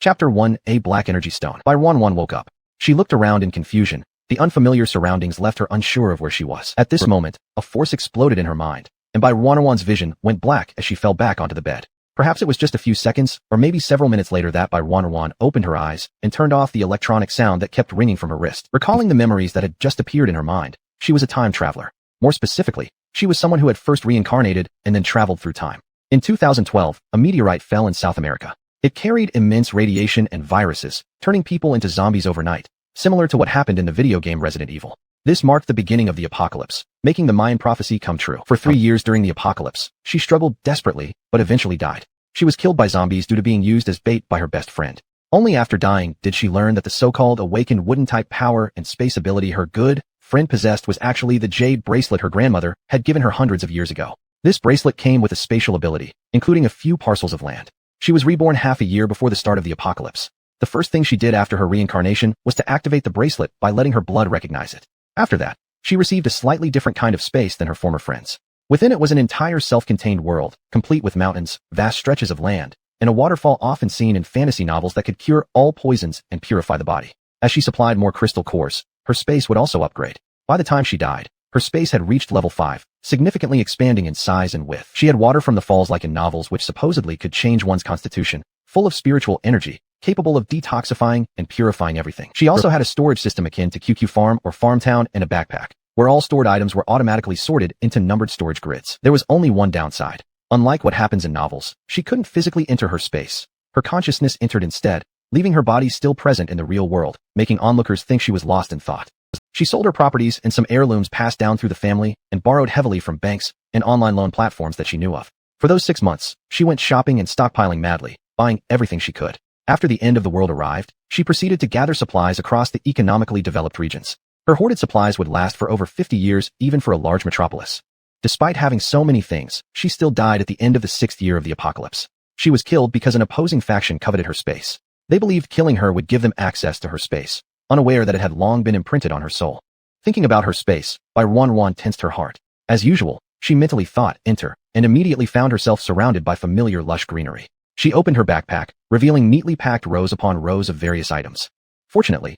Chapter 1: A Black Energy Stone. Barren woke up. She looked around in confusion. The unfamiliar surroundings left her unsure of where she was. At this moment, a force exploded in her mind, and Barren's vision went black as she fell back onto the bed. Perhaps it was just a few seconds, or maybe several minutes later that Barren opened her eyes and turned off the electronic sound that kept ringing from her wrist. Recalling the memories that had just appeared in her mind, she was a time traveler. More specifically, she was someone who had first reincarnated and then traveled through time. In 2012, a meteorite fell in South America. It carried immense radiation and viruses, turning people into zombies overnight, similar to what happened in the video game Resident Evil. This marked the beginning of the apocalypse, making the Mayan prophecy come true. For 3 years during the apocalypse, she struggled desperately, but eventually died. She was killed by zombies due to being used as bait by her best friend. Only after dying did she learn that the so-called awakened wooden-type power and space ability her good friend possessed was actually the jade bracelet her grandmother had given her hundreds of years ago. This bracelet came with a spatial ability, including a few parcels of land. She was reborn half a year before the start of the apocalypse. The first thing she did after her reincarnation was to activate the bracelet by letting her blood recognize it. After that, she received a slightly different kind of space than her former friends. Within it was an entire self-contained world, complete with mountains, vast stretches of land, and a waterfall often seen in fantasy novels that could cure all poisons and purify the body. As she supplied more crystal cores, her space would also upgrade. By the time she died, her space had reached level 5, significantly expanding in size and width. She had water from the falls like in novels which supposedly could change one's constitution, full of spiritual energy, capable of detoxifying and purifying everything. She also had a storage system akin to QQ Farm or Farm Town and a backpack, where all stored items were automatically sorted into numbered storage grids. There was only one downside. Unlike what happens in novels, she couldn't physically enter her space. Her consciousness entered instead, leaving her body still present in the real world, making onlookers think she was lost in thought. She sold her properties and some heirlooms passed down through the family and borrowed heavily from banks and online loan platforms that she knew of. For those 6 months, she went shopping and stockpiling madly, buying everything she could. After the end of the world arrived, she proceeded to gather supplies across the economically developed regions. Her hoarded supplies would last for over 50 years, even for a large metropolis. Despite having so many things, she still died at the end of the 6th year of the apocalypse. She was killed because an opposing faction coveted her space. They believed killing her would give them access to her space, unaware that it had long been imprinted on her soul. Thinking about her space, Barren tensed her heart. As usual, she mentally thought, enter, and immediately found herself surrounded by familiar lush greenery. She opened her backpack, revealing neatly packed rows upon rows of various items. Fortunately,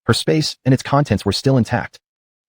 her space and its contents were still intact.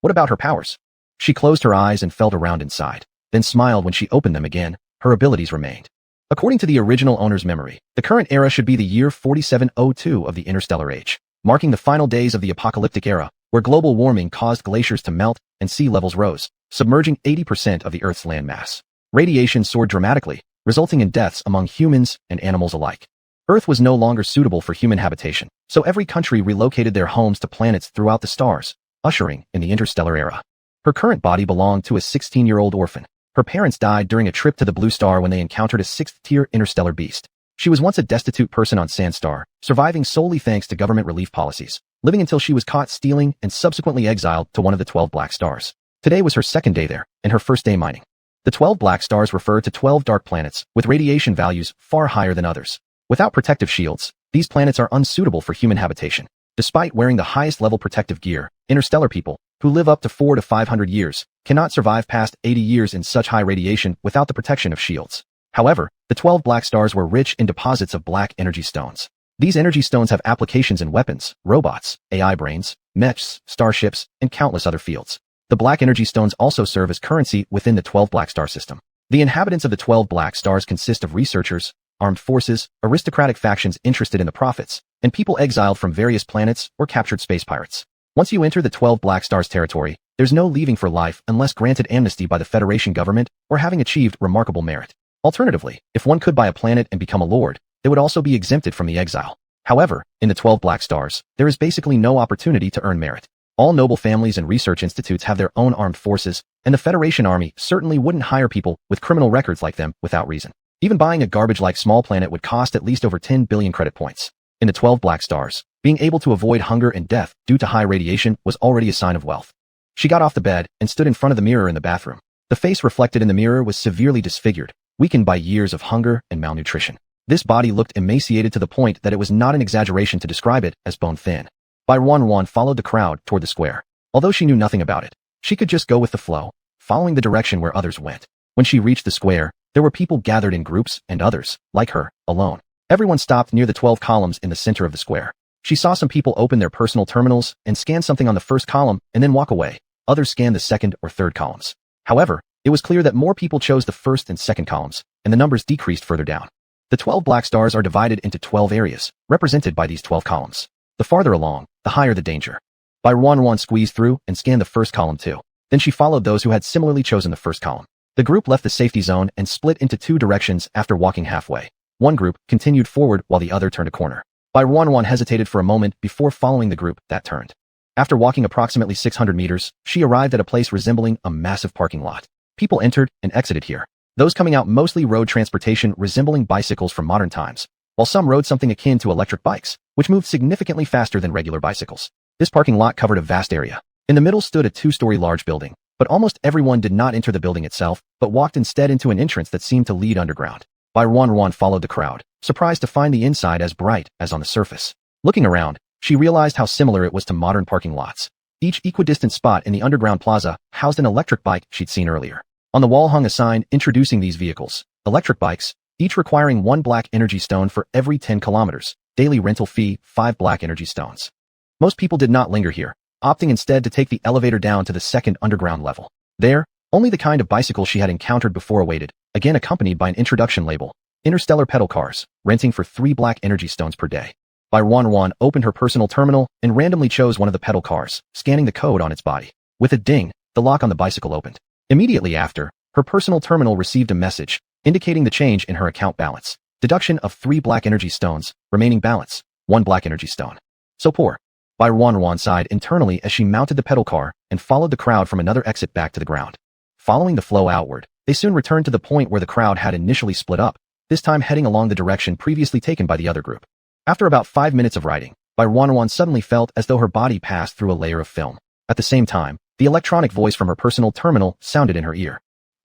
What about her powers? She closed her eyes and felt around inside, then smiled when she opened them again. Her abilities remained. According to the original owner's memory, the current era should be the year 4702 of the interstellar age, marking the final days of the apocalyptic era, where global warming caused glaciers to melt and sea levels rose, submerging 80% of the Earth's landmass. Radiation soared dramatically, resulting in deaths among humans and animals alike. Earth was no longer suitable for human habitation, so every country relocated their homes to planets throughout the stars, ushering in the interstellar era. Her current body belonged to a 16-year-old orphan. Her parents died during a trip to the Blue Star when they encountered a 6th-tier interstellar beast. She was once a destitute person on Sandstar, surviving solely thanks to government relief policies, living until she was caught stealing and subsequently exiled to one of the 12 black stars. Today was her 2nd day there, and her 1st day mining. The 12 black stars refer to 12 dark planets, with radiation values far higher than others. Without protective shields, these planets are unsuitable for human habitation. Despite wearing the highest level protective gear, interstellar people, who live up to 400 to 500 years, cannot survive past 80 years in such high radiation without the protection of shields. However, the 12 black stars were rich in deposits of black energy stones. These energy stones have applications in weapons, robots, AI brains, mechs, starships, and countless other fields. The black energy stones also serve as currency within the 12 black star system. The inhabitants of the 12 black stars consist of researchers, armed forces, aristocratic factions interested in the profits, and people exiled from various planets or captured space pirates. Once you enter the 12 black stars territory, there's no leaving for life unless granted amnesty by the Federation government or having achieved remarkable merit. Alternatively, if one could buy a planet and become a lord, they would also be exempted from the exile. However, in the 12 black stars, there is basically no opportunity to earn merit. All noble families and research institutes have their own armed forces, and the Federation army certainly wouldn't hire people with criminal records like them without reason. Even buying a garbage-like small planet would cost at least over 10 billion credit points. In the 12 black stars, being able to avoid hunger and death due to high radiation was already a sign of wealth. She got off the bed and stood in front of the mirror in the bathroom. The face reflected in the mirror was severely disfigured, weakened by years of hunger and malnutrition. This body looked emaciated to the point that it was not an exaggeration to describe it as bone thin. Barren followed the crowd toward the square. Although she knew nothing about it, she could just go with the flow, following the direction where others went. When she reached the square, there were people gathered in groups and others, like her, alone. Everyone stopped near the 12 columns in the center of the square. She saw some people open their personal terminals and scan something on the first column and then walk away. Others scanned the second or third columns. However, it was clear that more people chose the first and second columns, and the numbers decreased further down. The 12 black stars are divided into 12 areas, represented by these 12 columns. The farther along, the higher the danger. Barren squeezed through and scanned the first column too. Then she followed those who had similarly chosen the first column. The group left the safety zone and split into two directions after walking halfway. One group continued forward while the other turned a corner. Barren hesitated for a moment before following the group that turned. After walking approximately 600 meters, she arrived at a place resembling a massive parking lot. People entered and exited here. Those coming out mostly rode transportation resembling bicycles from modern times, while some rode something akin to electric bikes, which moved significantly faster than regular bicycles. This parking lot covered a vast area. In the middle stood a two-story large building, but almost everyone did not enter the building itself, but walked instead into an entrance that seemed to lead underground. Barren followed the crowd, surprised to find the inside as bright as on the surface. Looking around, she realized how similar it was to modern parking lots. Each equidistant spot in the underground plaza housed an electric bike she'd seen earlier. On the wall hung a sign introducing these vehicles, electric bikes, each requiring 1 black energy stone for every 10 kilometers, daily rental fee, 5 black energy stones. Most people did not linger here, opting instead to take the elevator down to the second underground level. There, only the kind of bicycle she had encountered before awaited, again accompanied by an introduction label, interstellar pedal cars, renting for 3 black energy stones per day. Barren opened her personal terminal and randomly chose one of the pedal cars, scanning the code on its body. With a ding, the lock on the bicycle opened. Immediately after, her personal terminal received a message, indicating the change in her account balance. Deduction of 3 black energy stones, remaining balance, 1 black energy stone. So poor. Barren sighed internally as she mounted the pedal car and followed the crowd from another exit back to the ground. Following the flow outward, they soon returned to the point where the crowd had initially split up, this time heading along the direction previously taken by the other group. After about 5 minutes of riding, Barren suddenly felt as though her body passed through a layer of film. At the same time, the electronic voice from her personal terminal sounded in her ear.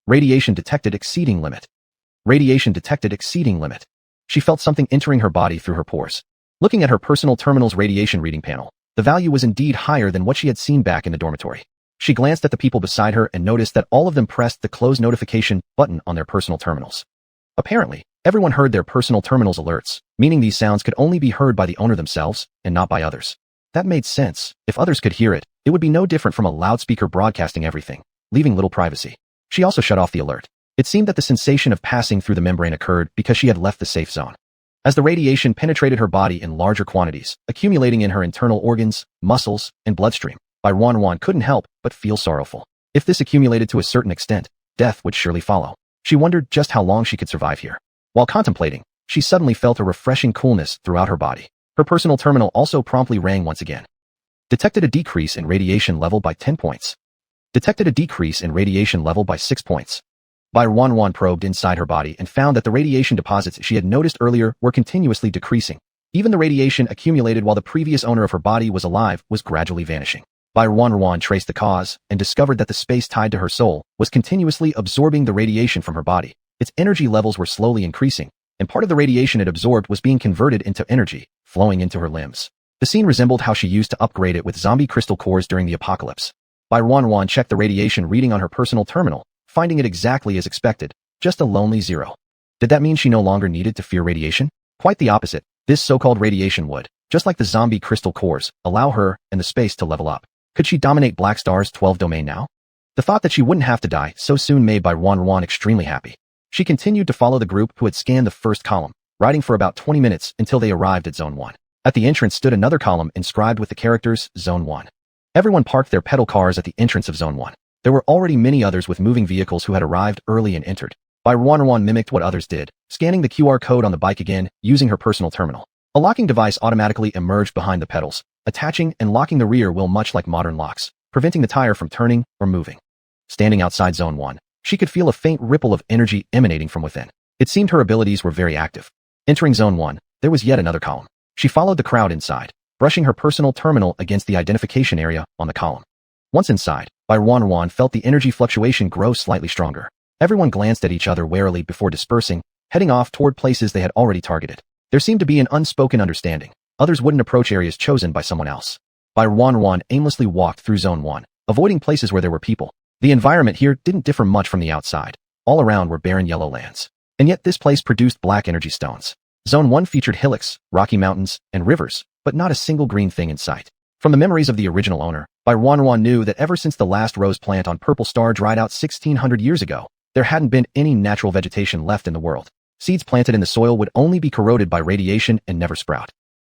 Radiation detected exceeding limit. Radiation detected exceeding limit. She felt something entering her body through her pores. Looking at her personal terminal's radiation reading panel, the value was indeed higher than what she had seen back in the dormitory. She glanced at the people beside her and noticed that all of them pressed the close notification button on their personal terminals. Apparently, everyone heard their personal terminals alerts, meaning these sounds could only be heard by the owner themselves and not by others. That made sense. If others could hear it, it would be no different from a loudspeaker broadcasting everything, leaving little privacy. She also shut off the alert. It seemed that the sensation of passing through the membrane occurred because she had left the safe zone. As the radiation penetrated her body in larger quantities, accumulating in her internal organs, muscles, and bloodstream, Barren couldn't help but feel sorrowful. If this accumulated to a certain extent, death would surely follow. She wondered just how long she could survive here. While contemplating, she suddenly felt a refreshing coolness throughout her body. Her personal terminal also promptly rang once again. Detected a decrease in radiation level by 10 points. Detected a decrease in radiation level by 6 points. Barren probed inside her body and found that the radiation deposits she had noticed earlier were continuously decreasing. Even the radiation accumulated while the previous owner of her body was alive was gradually vanishing. Barren traced the cause and discovered that the space tied to her soul was continuously absorbing the radiation from her body. Its energy levels were slowly increasing, and part of the radiation it absorbed was being converted into energy, flowing into her limbs. The scene resembled how she used to upgrade it with zombie crystal cores during the apocalypse. Barren checked the radiation reading on her personal terminal, finding it exactly as expected, just a lonely 0. Did that mean she no longer needed to fear radiation? Quite the opposite. This so-called radiation would, just like the zombie crystal cores, allow her and the space to level up. Could she dominate Black Star's 12 domain now? The thought that she wouldn't have to die so soon made Barren extremely happy. She continued to follow the group who had scanned the first column, riding for about 20 minutes until they arrived at Zone 1. At the entrance stood another column inscribed with the characters Zone 1. Everyone parked their pedal cars at the entrance of Zone 1. There were already many others with moving vehicles who had arrived early and entered. Barren mimicked what others did, scanning the QR code on the bike again, using her personal terminal. A locking device automatically emerged behind the pedals, attaching and locking the rear wheel much like modern locks, preventing the tire from turning or moving. Standing outside Zone 1, she could feel a faint ripple of energy emanating from within. It seemed her abilities were very active. Entering Zone 1, there was yet another column. She followed the crowd inside, brushing her personal terminal against the identification area on the column. Once inside, Barren felt the energy fluctuation grow slightly stronger. Everyone glanced at each other warily before dispersing, heading off toward places they had already targeted. There seemed to be an unspoken understanding. Others wouldn't approach areas chosen by someone else. Barren aimlessly walked through Zone 1, avoiding places where there were people. The environment here didn't differ much from the outside. All around were barren yellow lands. And yet this place produced black energy stones. Zone 1 featured hillocks, rocky mountains, and rivers, but not a single green thing in sight. From the memories of the original owner, Barren knew that ever since the last rose plant on Purple Star dried out 1600 years ago, there hadn't been any natural vegetation left in the world. Seeds planted in the soil would only be corroded by radiation and never sprout.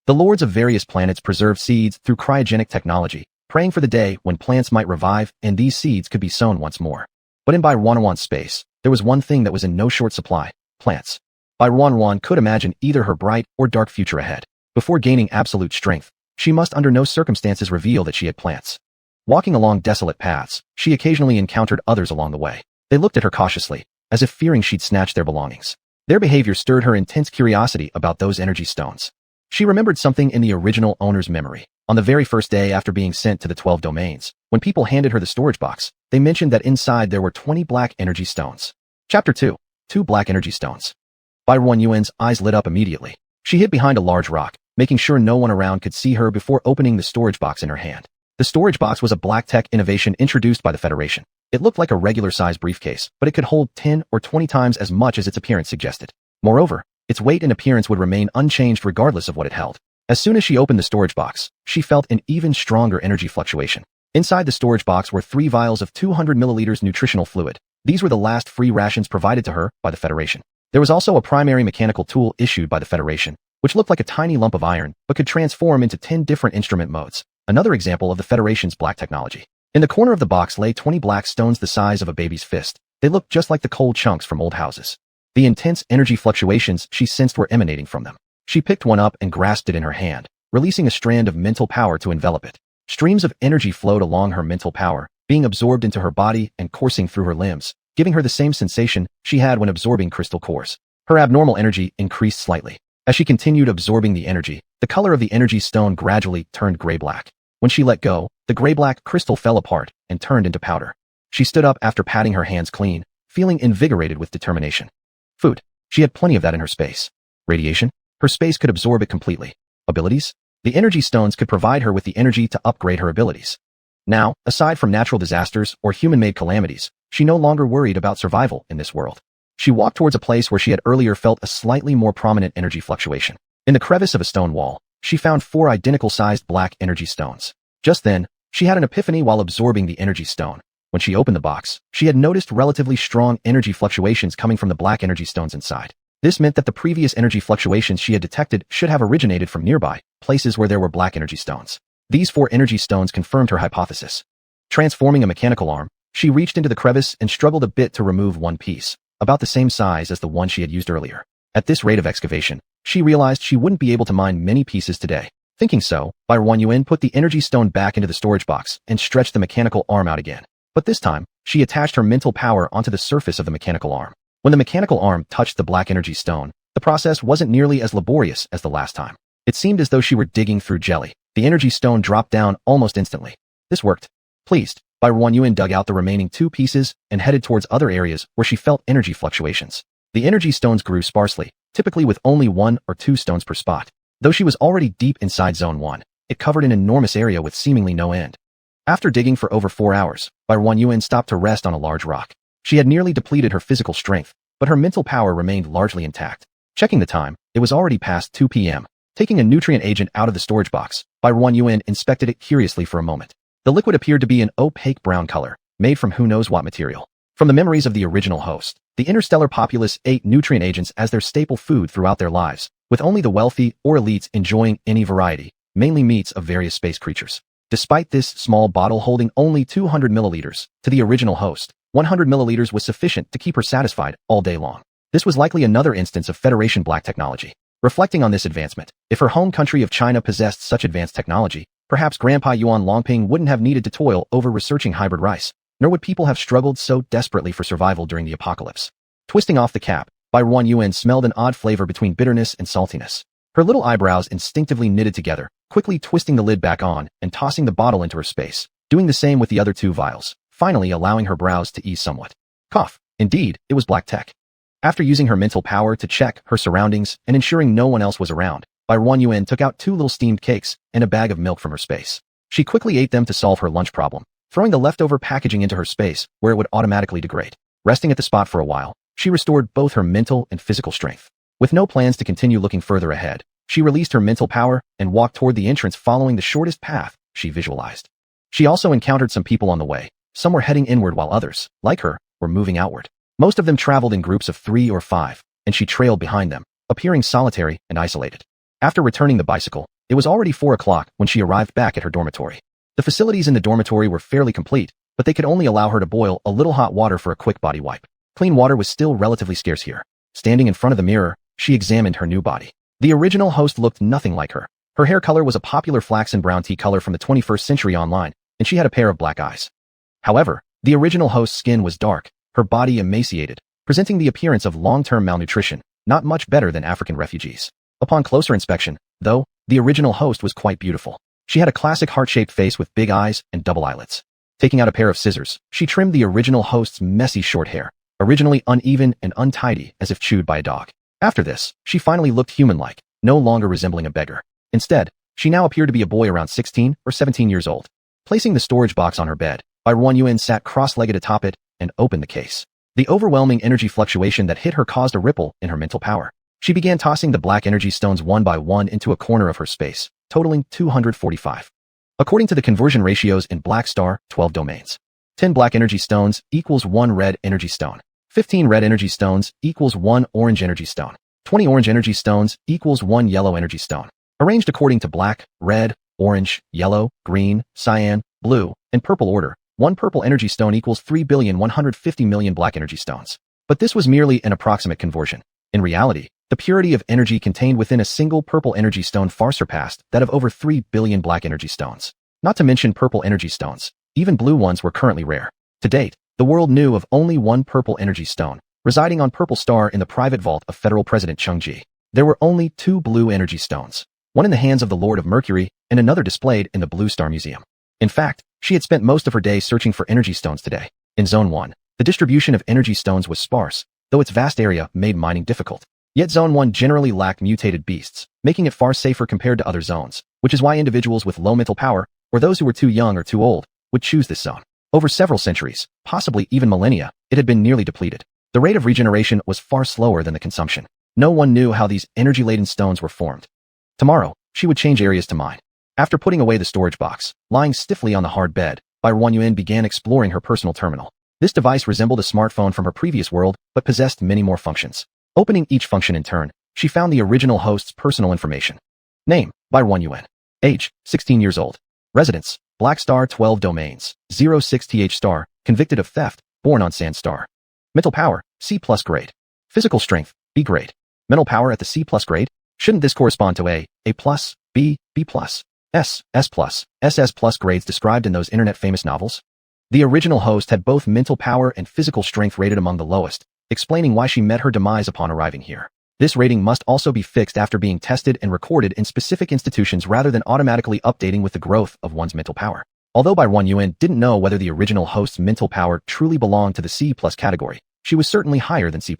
The lords of various planets preserved seeds through cryogenic technology, praying for the day when plants might revive and these seeds could be sown once more. But in Barren's space, there was one thing that was in no short supply: plants. Barren could imagine either her bright or dark future ahead. Before gaining absolute strength, she must under no circumstances reveal that she had plants. Walking along desolate paths, she occasionally encountered others along the way. They looked at her cautiously, as if fearing she'd snatch their belongings. Their behavior stirred her intense curiosity about those energy stones. She remembered something in the original owner's memory. On the very first day after being sent to the 12 domains, when people handed her the storage box, they mentioned that inside there were 20 black energy stones. Chapter 2. 2 Black Energy Stones. Barren's eyes lit up immediately. She hid behind a large rock, making sure no one around could see her before opening the storage box in her hand. The storage box was a black tech innovation introduced by the Federation. It looked like a regular-sized briefcase, but it could hold 10 or 20 times as much as its appearance suggested. Moreover, its weight and appearance would remain unchanged regardless of what it held. As soon as she opened the storage box, she felt an even stronger energy fluctuation. Inside the storage box were 3 vials of 200 milliliters nutritional fluid. These were the last free rations provided to her by the Federation. There was also a primary mechanical tool issued by the Federation, which looked like a tiny lump of iron, but could transform into 10 different instrument modes. Another example of the Federation's black technology. In the corner of the box lay 20 black stones the size of a baby's fist. They looked just like the cold chunks from old houses. The intense energy fluctuations she sensed were emanating from them. She picked one up and grasped it in her hand, releasing a strand of mental power to envelop it. Streams of energy flowed along her mental power, being absorbed into her body and coursing through her limbs, giving her the same sensation she had when absorbing crystal cores. Her abnormal energy increased slightly. As she continued absorbing the energy, the color of the energy stone gradually turned gray-black. When she let go, the gray-black crystal fell apart and turned into powder. She stood up after patting her hands clean, feeling invigorated with determination. Food. She had plenty of that in her space. Radiation. Her space could absorb it completely. Abilities. The energy stones could provide her with the energy to upgrade her abilities. Now, aside from natural disasters or human-made calamities, she no longer worried about survival in this world. She walked towards a place where she had earlier felt a slightly more prominent energy fluctuation. In the crevice of a stone wall, she found 4 identical-sized black energy stones. Just then, she had an epiphany while absorbing the energy stone. When she opened the box, she had noticed relatively strong energy fluctuations coming from the black energy stones inside. This meant that the previous energy fluctuations she had detected should have originated from nearby places where there were black energy stones. These 4 energy stones confirmed her hypothesis. Transforming a mechanical arm, she reached into the crevice and struggled a bit to remove one piece, about the same size as the one she had used earlier. At this rate of excavation, she realized she wouldn't be able to mine many pieces today. Thinking so, Barren put the energy stone back into the storage box and stretched the mechanical arm out again. But this time, she attached her mental power onto the surface of the mechanical arm. When the mechanical arm touched the black energy stone, the process wasn't nearly as laborious as the last time. It seemed as though she were digging through jelly. The energy stone dropped down almost instantly. This worked. Pleased, Barren dug out the remaining 2 pieces and headed towards other areas where she felt energy fluctuations. The energy stones grew sparsely, typically with only 1 or 2 stones per spot. Though she was already deep inside Zone 1, it covered an enormous area with seemingly no end. After digging for over 4 hours, Barren stopped to rest on a large rock. She had nearly depleted her physical strength, but her mental power remained largely intact. Checking the time, it was already past 2 p.m. Taking a nutrient agent out of the storage box, Barren inspected it curiously for a moment. The liquid appeared to be an opaque brown color, made from who knows what material. From the memories of the original host, the interstellar populace ate nutrient agents as their staple food throughout their lives, with only the wealthy or elites enjoying any variety, mainly meats of various space creatures. Despite this small bottle holding only 200 milliliters, to the original host, 100 milliliters was sufficient to keep her satisfied all day long. This was likely another instance of Federation black technology. Reflecting on this advancement, if her home country of China possessed such advanced technology, perhaps Grandpa Yuan Longping wouldn't have needed to toil over researching hybrid rice, nor would people have struggled so desperately for survival during the apocalypse. Twisting off the cap, Barren smelled an odd flavor between bitterness and saltiness. Her little eyebrows instinctively knitted together, quickly twisting the lid back on and tossing the bottle into her space, doing the same with the other 2 vials, finally allowing her brows to ease somewhat. Cough. Indeed, it was black tech. After using her mental power to check her surroundings and ensuring no one else was around, Barren took out 2 little steamed cakes and a bag of milk from her space. She quickly ate them to solve her lunch problem, throwing the leftover packaging into her space where it would automatically degrade. Resting at the spot for a while, she restored both her mental and physical strength. With no plans to continue looking further ahead, she released her mental power and walked toward the entrance following the shortest path she visualized. She also encountered some people on the way. Some were heading inward while others, like her, were moving outward. Most of them traveled in groups of 3 or 5, and she trailed behind them, appearing solitary and isolated. After returning the bicycle, it was already 4 o'clock when she arrived back at her dormitory. The facilities in the dormitory were fairly complete, but they could only allow her to boil a little hot water for a quick body wipe. Clean water was still relatively scarce here. Standing in front of the mirror, she examined her new body. The original host looked nothing like her. Her hair color was a popular flaxen brown tea color from the 21st century online, and she had a pair of black eyes. However, the original host's skin was dark, her body emaciated, presenting the appearance of long-term malnutrition, not much better than African refugees. Upon closer inspection, though, the original host was quite beautiful. She had a classic heart-shaped face with big eyes and double eyelids. Taking out a pair of scissors, she trimmed the original host's messy short hair, originally uneven and untidy as if chewed by a dog. After this, she finally looked human-like, no longer resembling a beggar. Instead, she now appeared to be a boy around 16 or 17 years old. Placing the storage box on her bed, Barren Yuan sat cross-legged atop it and opened the case. The overwhelming energy fluctuation that hit her caused a ripple in her mental power. She began tossing the black energy stones one by one into a corner of her space, totaling 245. According to the conversion ratios in Black Star 12 domains, 10 black energy stones equals 1 red energy stone. 15 red energy stones equals 1 orange energy stone. 20 orange energy stones equals 1 yellow energy stone. Arranged according to black, red, orange, yellow, green, cyan, blue, and purple order, 1 purple energy stone equals 3,150,000,000 black energy stones. But this was merely an approximate conversion. In reality, the purity of energy contained within a single purple energy stone far surpassed that of over 3 billion black energy stones. Not to mention purple energy stones, even blue ones were currently rare. To date, the world knew of only 1 purple energy stone, residing on Purple Star in the private vault of Federal President Chung Ji. There were only 2 blue energy stones, one in the hands of the Lord of Mercury and another displayed in the Blue Star Museum. In fact, she had spent most of her day searching for energy stones today. In Zone 1, the distribution of energy stones was sparse, though its vast area made mining difficult. Yet Zone 1 generally lacked mutated beasts, making it far safer compared to other zones, which is why individuals with low mental power, or those who were too young or too old, would choose this zone. Over several centuries, possibly even millennia, it had been nearly depleted. The rate of regeneration was far slower than the consumption. No one knew how these energy-laden stones were formed. Tomorrow, she would change areas to mine. After putting away the storage box, lying stiffly on the hard bed, Barren Yuan began exploring her personal terminal. This device resembled a smartphone from her previous world, but possessed many more functions. Opening each function in turn, she found the original host's personal information. Name, Barren Yuan. Age, 16 years old. Residence, Black Star 12 domains, 06th star, convicted of theft, born on Sand Star. Mental power, C+ grade. Physical strength, B grade. Mental power at the C+ grade? Shouldn't this correspond to A+, B+, S+, SS+ grades described in those internet-famous novels? The original host had both mental power and physical strength rated among the lowest, explaining why she met her demise upon arriving here. This rating must also be fixed after being tested and recorded in specific institutions rather than automatically updating with the growth of one's mental power. Although Barren Yuan didn't know whether the original host's mental power truly belonged to the C+ category, she was certainly higher than C+.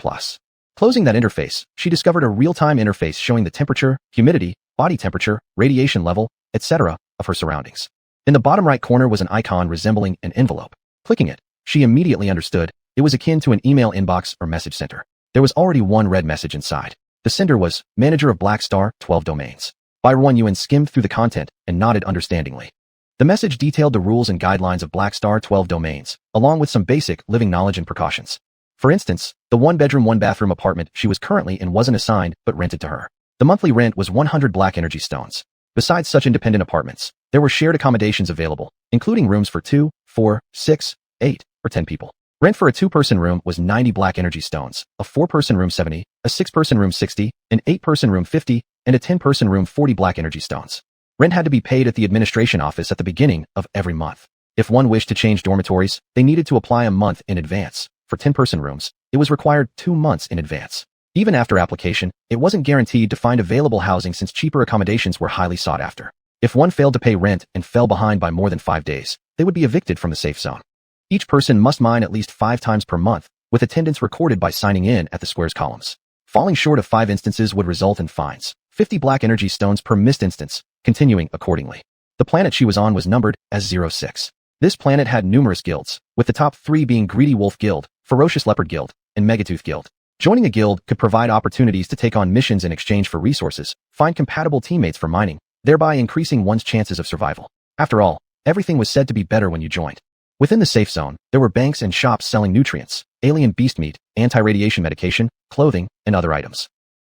Closing that interface, she discovered a real-time interface showing the temperature, humidity, body temperature, radiation level, etc. of her surroundings. In the bottom right corner was an icon resembling an envelope. Clicking it, she immediately understood it was akin to an email inbox or message center. There was already one red message inside. The sender was Manager of Black Star 12 domains. Barren Yuan skimmed through the content and nodded understandingly. The message detailed the rules and guidelines of Black Star 12 domains, along with some basic living knowledge and precautions. For instance, the 1-bedroom 1-bathroom apartment she was currently in wasn't assigned but rented to her. The monthly rent was 100 black energy stones. Besides such independent apartments, there were shared accommodations available, including rooms for 2, 4, 6, 8, or 10 people. Rent for a 2-person room was 90 black energy stones, a 4-person room 70, a 6-person room 60, an 8-person room 50, and a 10-person room 40 black energy stones. Rent had to be paid at the administration office at the beginning of every month. If one wished to change dormitories, they needed to apply a month in advance. For 10-person rooms, it was required 2 months in advance. Even after application, it wasn't guaranteed to find available housing since cheaper accommodations were highly sought after. If one failed to pay rent and fell behind by more than 5 days, they would be evicted from the safe zone. Each person must mine at least 5 times per month, with attendance recorded by signing in at the squares columns. Falling short of 5 instances would result in fines, 50 black energy stones per missed instance, continuing accordingly. The planet she was on was numbered as 06. This planet had numerous guilds, with the top 3 being Greedy Wolf Guild, Ferocious Leopard Guild, and Megatooth Guild. Joining a guild could provide opportunities to take on missions in exchange for resources, find compatible teammates for mining, thereby increasing one's chances of survival. After all, everything was said to be better when you joined. Within the safe zone, there were banks and shops selling nutrients, alien beast meat, anti-radiation medication, clothing, and other items.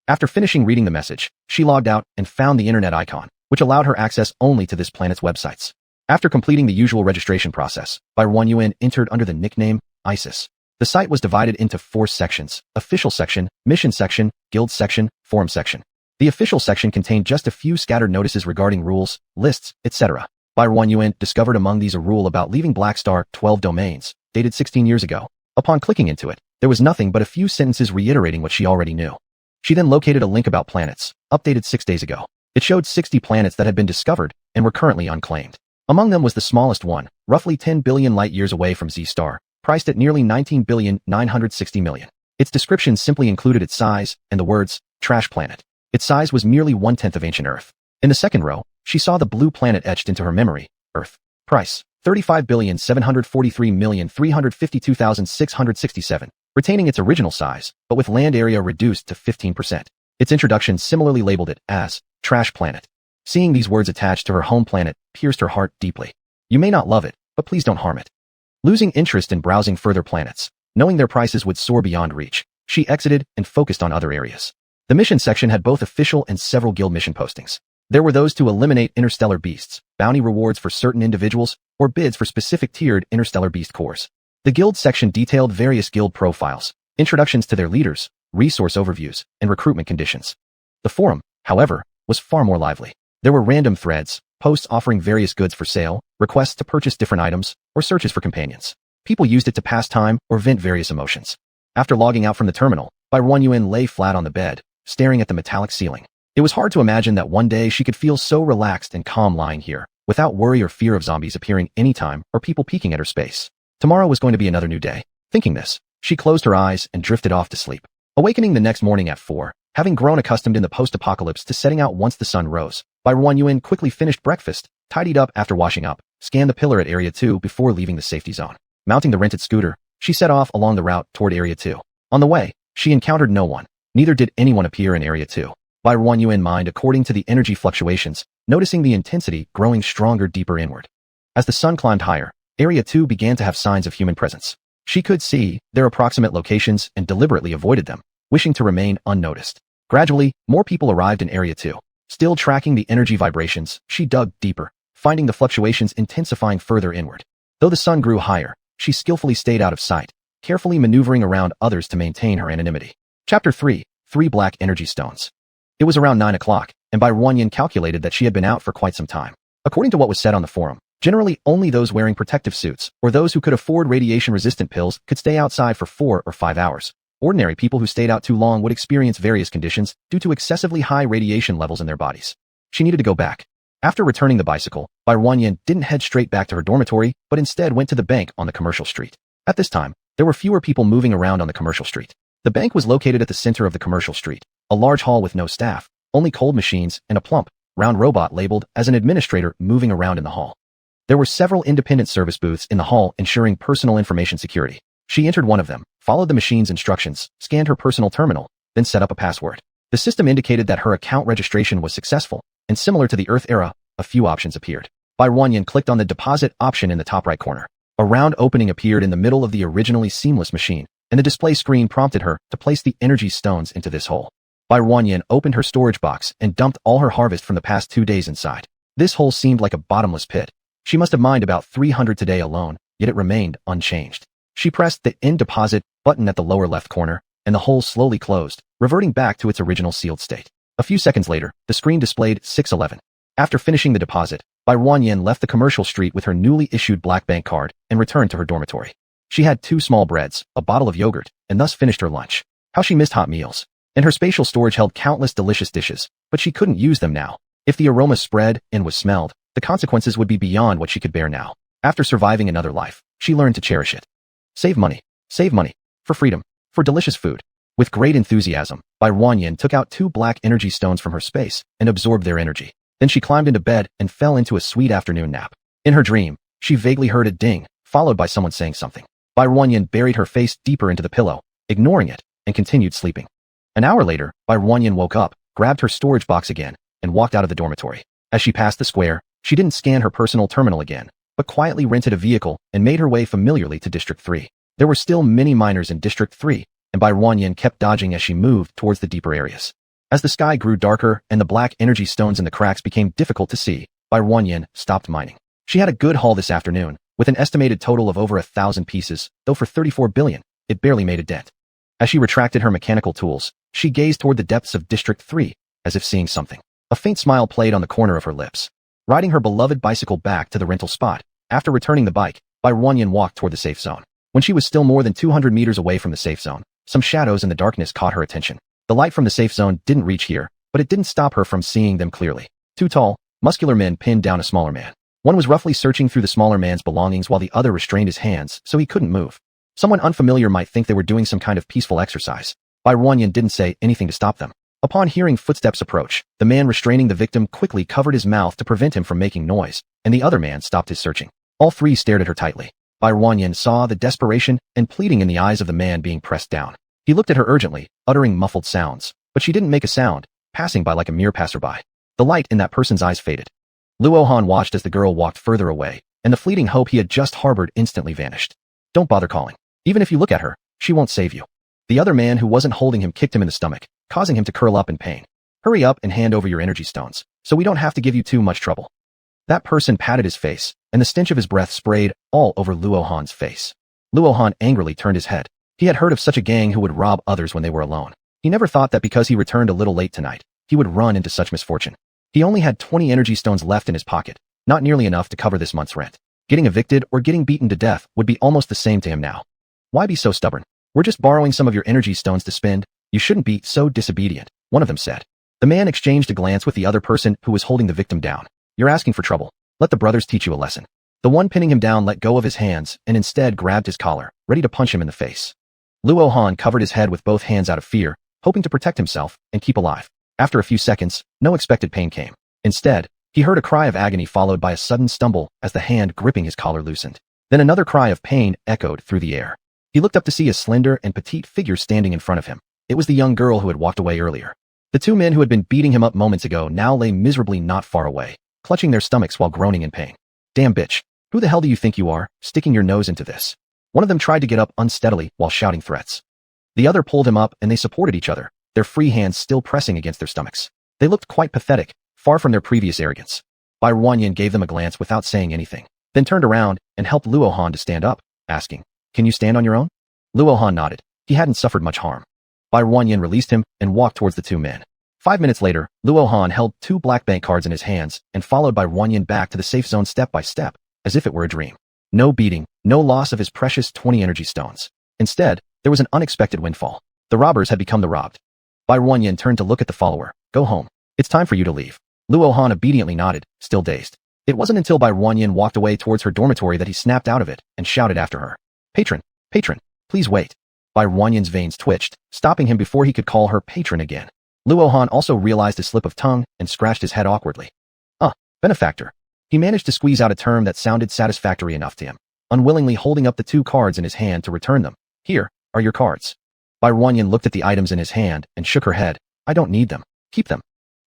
After finishing reading the message, she logged out and found the internet icon, which allowed her access only to this planet's websites. After completing the usual registration process, Barren Yuan entered under the nickname ISIS. The site was divided into 4 sections: official section, mission section, guild section, forum section. The official section contained just a few scattered notices regarding rules, lists, etc. Barren Yuan discovered among these a rule about leaving Blackstar 12 domains, dated 16 years ago. Upon clicking into it, there was nothing but a few sentences reiterating what she already knew. She then located a link about planets, updated 6 days ago. It showed 60 planets that had been discovered and were currently unclaimed. Among them was the smallest one, roughly 10 billion light-years away from Z-Star, priced at nearly 19,960 million. Its description simply included its size and the words, trash planet. Its size was merely 1/10 of ancient Earth. In the second row, she saw the blue planet etched into her memory, Earth. Price, 35,743,352,667, retaining its original size, but with land area reduced to 15%. Its introduction similarly labeled it as, trash planet. Seeing these words attached to her home planet pierced her heart deeply. You may not love it, but please don't harm it. Losing interest in browsing further planets, knowing their prices would soar beyond reach, she exited and focused on other areas. The mission section had both official and several guild mission postings. There were those to eliminate interstellar beasts, bounty rewards for certain individuals, or bids for specific tiered interstellar beast cores. The guild section detailed various guild profiles, introductions to their leaders, resource overviews, and recruitment conditions. The forum, however, was far more lively. There were random threads, posts offering various goods for sale, requests to purchase different items, or searches for companions. People used it to pass time or vent various emotions. After logging out from the terminal, Barren Yuan lay flat on the bed, staring at the metallic ceiling. It was hard to imagine that one day she could feel so relaxed and calm lying here, without worry or fear of zombies appearing anytime or people peeking at her space. Tomorrow was going to be another new day. Thinking this, she closed her eyes and drifted off to sleep. Awakening the next morning at 4, having grown accustomed in the post-apocalypse to setting out once the sun rose, Barren Yuan quickly finished breakfast, tidied up after washing up, scanned the pillar at Area 2 before leaving the safety zone. Mounting the rented scooter, she set off along the route toward Area 2. On the way, she encountered no one. Neither did anyone appear in Area 2. Barren Yuan mined according to the energy fluctuations, noticing the intensity growing stronger deeper inward. As the sun climbed higher, Area 2 began to have signs of human presence. She could see their approximate locations and deliberately avoided them, wishing to remain unnoticed. Gradually, more people arrived in Area 2. Still tracking the energy vibrations, she dug deeper, finding the fluctuations intensifying further inward. Though the sun grew higher, she skillfully stayed out of sight, carefully maneuvering around others to maintain her anonymity. Chapter 3. 3 Black Energy Stones. It was around 9 o'clock, and Barren Yuan calculated that she had been out for quite some time. According to what was said on the forum, generally only those wearing protective suits, or those who could afford radiation-resistant pills, could stay outside for 4 or 5 hours. Ordinary people who stayed out too long would experience various conditions due to excessively high radiation levels in their bodies. She needed to go back. After returning the bicycle, Barren Yuan didn't head straight back to her dormitory, but instead went to the bank on the commercial street. At this time, there were fewer people moving around on the commercial street. The bank was located at the center of the commercial street, a large hall with no staff, only cold machines and a plump, round robot labeled as an administrator moving around in the hall. There were several independent service booths in the hall ensuring personal information security. She entered one of them, followed the machine's instructions, scanned her personal terminal, then set up a password. The system indicated that her account registration was successful, and similar to the Earth era, a few options appeared. Barren Yuan clicked on the deposit option in the top right corner. A round opening appeared in the middle of the originally seamless machine, and the display screen prompted her to place the energy stones into this hole. Barren Yuan opened her storage box and dumped all her harvest from the past 2 days inside. This hole seemed like a bottomless pit. She must have mined about 300 today alone, yet it remained unchanged. She pressed the End Deposit button at the lower left corner, and the hole slowly closed, reverting back to its original sealed state. A few seconds later, the screen displayed 611. After finishing the deposit, Barren Yuan left the commercial street with her newly issued black bank card and returned to her dormitory. She had 2 small breads, a bottle of yogurt, and thus finished her lunch. How she missed hot meals. And her spatial storage held countless delicious dishes, but she couldn't use them now. If the aroma spread and was smelled, the consequences would be beyond what she could bear now. After surviving another life, she learned to cherish it. Save money. Save money. For freedom. For delicious food. With great enthusiasm, Barren Yuan took out 2 black energy stones from her space and absorbed their energy. Then she climbed into bed and fell into a sweet afternoon nap. In her dream, she vaguely heard a ding, followed by someone saying something. Barren Yuan buried her face deeper into the pillow, ignoring it, and continued sleeping. An hour later, Bai Ruanyan woke up, grabbed her storage box again, and walked out of the dormitory. As she passed the square, she didn't scan her personal terminal again, but quietly rented a vehicle and made her way familiarly to District 3. There were still many miners in District 3, and Bai Ruanyan kept dodging as she moved towards the deeper areas. As the sky grew darker and the black energy stones in the cracks became difficult to see, Bai Ruanyan stopped mining. She had a good haul this afternoon, with an estimated total of over 1,000 pieces, though for 34 billion, it barely made a dent. As she retracted her mechanical tools, she gazed toward the depths of District 3, as if seeing something. A faint smile played on the corner of her lips. Riding her beloved bicycle back to the rental spot, after returning the bike, Bai Ruanyan walked toward the safe zone. When she was still more than 200 meters away from the safe zone, some shadows in the darkness caught her attention. The light from the safe zone didn't reach here, but it didn't stop her from seeing them clearly. Two tall, muscular men pinned down a smaller man. One was roughly searching through the smaller man's belongings while the other restrained his hands so he couldn't move. Someone unfamiliar might think they were doing some kind of peaceful exercise. Bai Ruanyan didn't say anything to stop them. Upon hearing footsteps approach, the man restraining the victim quickly covered his mouth to prevent him from making noise, and the other man stopped his searching. All three stared at her tightly. Bai Ruanyan saw the desperation and pleading in the eyes of the man being pressed down. He looked at her urgently, uttering muffled sounds, but she didn't make a sound, passing by like a mere passerby. The light in that person's eyes faded. Luohan watched as the girl walked further away, and the fleeting hope he had just harbored instantly vanished. Don't bother calling. Even if you look at her, she won't save you. The other man who wasn't holding him kicked him in the stomach, causing him to curl up in pain. Hurry up and hand over your energy stones, so we don't have to give you too much trouble. That person patted his face, and the stench of his breath sprayed all over Luohan's face. Luohan angrily turned his head. He had heard of such a gang who would rob others when they were alone. He never thought that because he returned a little late tonight, he would run into such misfortune. He only had 20 energy stones left in his pocket, not nearly enough to cover this month's rent. Getting evicted or getting beaten to death would be almost the same to him now. Why be so stubborn? We're just borrowing some of your energy stones to spend. You shouldn't be so disobedient, one of them said. The man exchanged a glance with the other person who was holding the victim down. You're asking for trouble. Let the brothers teach you a lesson. The one pinning him down let go of his hands and instead grabbed his collar, ready to punch him in the face. Luohan covered his head with both hands out of fear, hoping to protect himself and keep alive. After a few seconds, no expected pain came. Instead, he heard a cry of agony followed by a sudden stumble as the hand gripping his collar loosened. Then another cry of pain echoed through the air. He looked up to see a slender and petite figure standing in front of him. It was the young girl who had walked away earlier. The two men who had been beating him up moments ago now lay miserably not far away, clutching their stomachs while groaning in pain. Damn bitch. Who the hell do you think you are, sticking your nose into this? One of them tried to get up unsteadily while shouting threats. The other pulled him up and they supported each other, their free hands still pressing against their stomachs. They looked quite pathetic, far from their previous arrogance. Bai Ruanyan gave them a glance without saying anything, then turned around and helped Luohan to stand up, asking, Can you stand on your own? Luohan nodded. He hadn't suffered much harm. Bai Ruanyan released him and walked towards the two men. 5 minutes later, Luohan held 2 black bank cards in his hands and followed Bai Ruanyan back to the safe zone step by step, as if it were a dream. No beating, no loss of his precious 20 energy stones. Instead, there was an unexpected windfall. The robbers had become the robbed. Bai Ruanyan turned to look at the follower. Go home. It's time for you to leave. Luohan obediently nodded, still dazed. It wasn't until Bai Ruanyan walked away towards her dormitory that he snapped out of it and shouted after her. Patron, patron, please wait. Bai Ruanyan's veins twitched, stopping him before he could call her patron again. Luohan also realized his slip of tongue and scratched his head awkwardly. Benefactor. He managed to squeeze out a term that sounded satisfactory enough to him, unwillingly holding up the 2 cards in his hand to return them. Here are your cards. Bai Ruanyan looked at the items in his hand and shook her head. I don't need them. Keep them.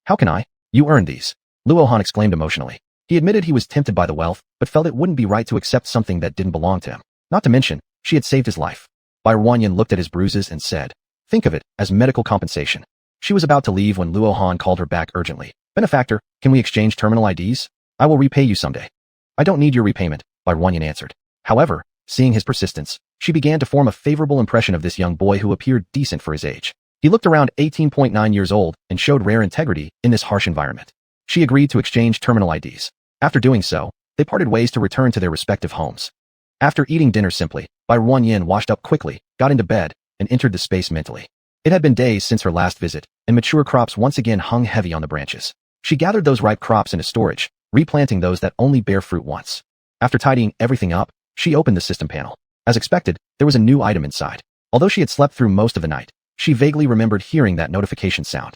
How can I? You earned these. Luohan exclaimed emotionally. He admitted he was tempted by the wealth, but felt it wouldn't be right to accept something that didn't belong to him. Not to mention, she had saved his life. Bai Ruanyan looked at his bruises and said, Think of it as medical compensation. She was about to leave when Luohan called her back urgently. Benefactor, can we exchange terminal IDs? I will repay you someday. I don't need your repayment, Bai Ruanyan answered. However, seeing his persistence, she began to form a favorable impression of this young boy who appeared decent for his age. He looked around 18.9 years old and showed rare integrity in this harsh environment. She agreed to exchange terminal IDs. After doing so, they parted ways to return to their respective homes. After eating dinner simply, Bai Ruanyan washed up quickly, got into bed, and entered the space mentally. It had been days since her last visit, and mature crops once again hung heavy on the branches. She gathered those ripe crops into storage, replanting those that only bear fruit once. After tidying everything up, she opened the system panel. As expected, there was a new item inside. Although she had slept through most of the night, she vaguely remembered hearing that notification sound.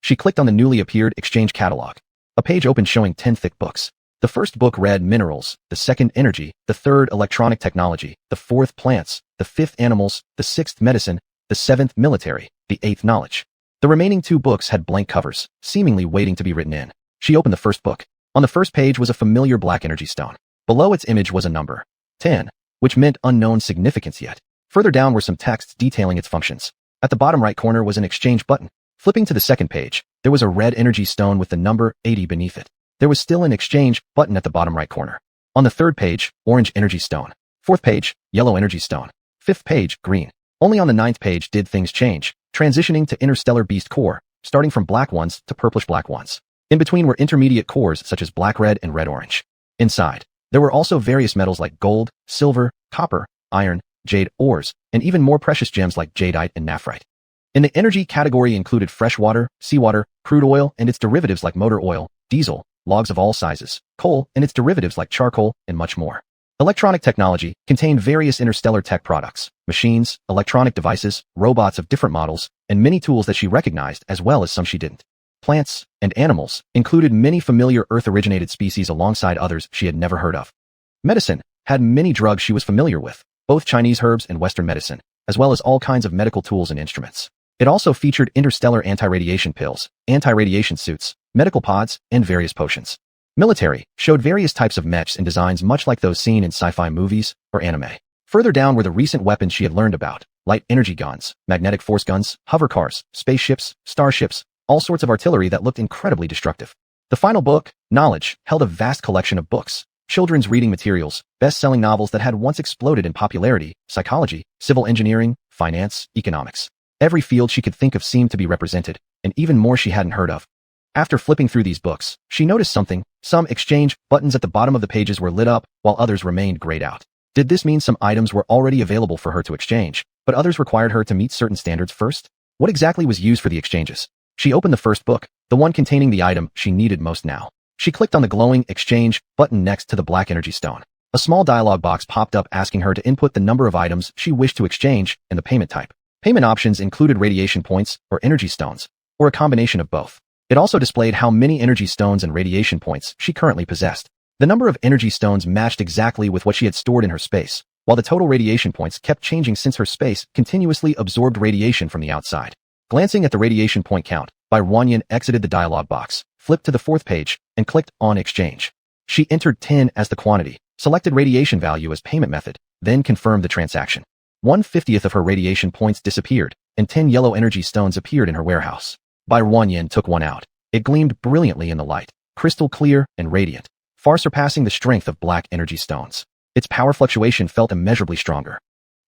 She clicked on the newly appeared exchange catalog. A page opened showing 10 thick books. The first book read Minerals, the second Energy, the third Electronic Technology, the fourth Plants, the fifth Animals, the sixth Medicine, the 7th military, the 8th knowledge. The remaining 2 books had blank covers, seemingly waiting to be written in. She opened the first book. On the first page was a familiar black energy stone. Below its image was a number, 10, which meant unknown significance yet. Further down were some texts detailing its functions. At the bottom right corner was an exchange button. Flipping to the second page, there was a red energy stone with the number 80 beneath it. There was still an exchange button at the bottom right corner. On the third page, orange energy stone. Fourth page, yellow energy stone. Fifth page, green. Only on the 9th page did things change, transitioning to interstellar beast core, starting from black ones to purplish black ones. In between were intermediate cores such as black-red and red-orange. Inside, there were also various metals like gold, silver, copper, iron, jade, ores, and even more precious gems like jadeite and nephrite. In the energy category included fresh water, seawater, crude oil and its derivatives like motor oil, diesel, logs of all sizes, coal and its derivatives like charcoal, and much more. Electronic technology contained various interstellar tech products, machines, electronic devices, robots of different models, and many tools that she recognized as well as some she didn't. Plants and animals included many familiar Earth-originated species alongside others she had never heard of. Medicine had many drugs she was familiar with, both Chinese herbs and Western medicine, as well as all kinds of medical tools and instruments. It also featured interstellar anti-radiation pills, anti-radiation suits, medical pods, and various potions. Military showed various types of mechs and designs much like those seen in sci-fi movies or anime. Further down were the recent weapons she had learned about, light energy guns, magnetic force guns, hover cars, spaceships, starships, all sorts of artillery that looked incredibly destructive. The final book, Knowledge, held a vast collection of books, children's reading materials, best-selling novels that had once exploded in popularity, psychology, civil engineering, finance, economics. Every field she could think of seemed to be represented, and even more she hadn't heard of. After flipping through these books, she noticed something. Some exchange buttons at the bottom of the pages were lit up, while others remained grayed out. Did this mean some items were already available for her to exchange, but others required her to meet certain standards first? What exactly was used for the exchanges? She opened the first book, the one containing the item she needed most now. She clicked on the glowing exchange button next to the black energy stone. A small dialog box popped up asking her to input the number of items she wished to exchange and the payment type. Payment options included radiation points or energy stones, or a combination of both. It also displayed how many energy stones and radiation points she currently possessed. The number of energy stones matched exactly with what she had stored in her space, while the total radiation points kept changing since her space continuously absorbed radiation from the outside. Glancing at the radiation point count, Barren exited the dialog box, flipped to the 4th page, and clicked on Exchange. She entered 10 as the quantity, selected radiation value as payment method, then confirmed the transaction. 1/50th of her radiation points disappeared, and 10 yellow energy stones appeared in her warehouse. Barren took one out. It gleamed brilliantly in the light, crystal clear and radiant, far surpassing the strength of black energy stones. Its power fluctuation felt immeasurably stronger.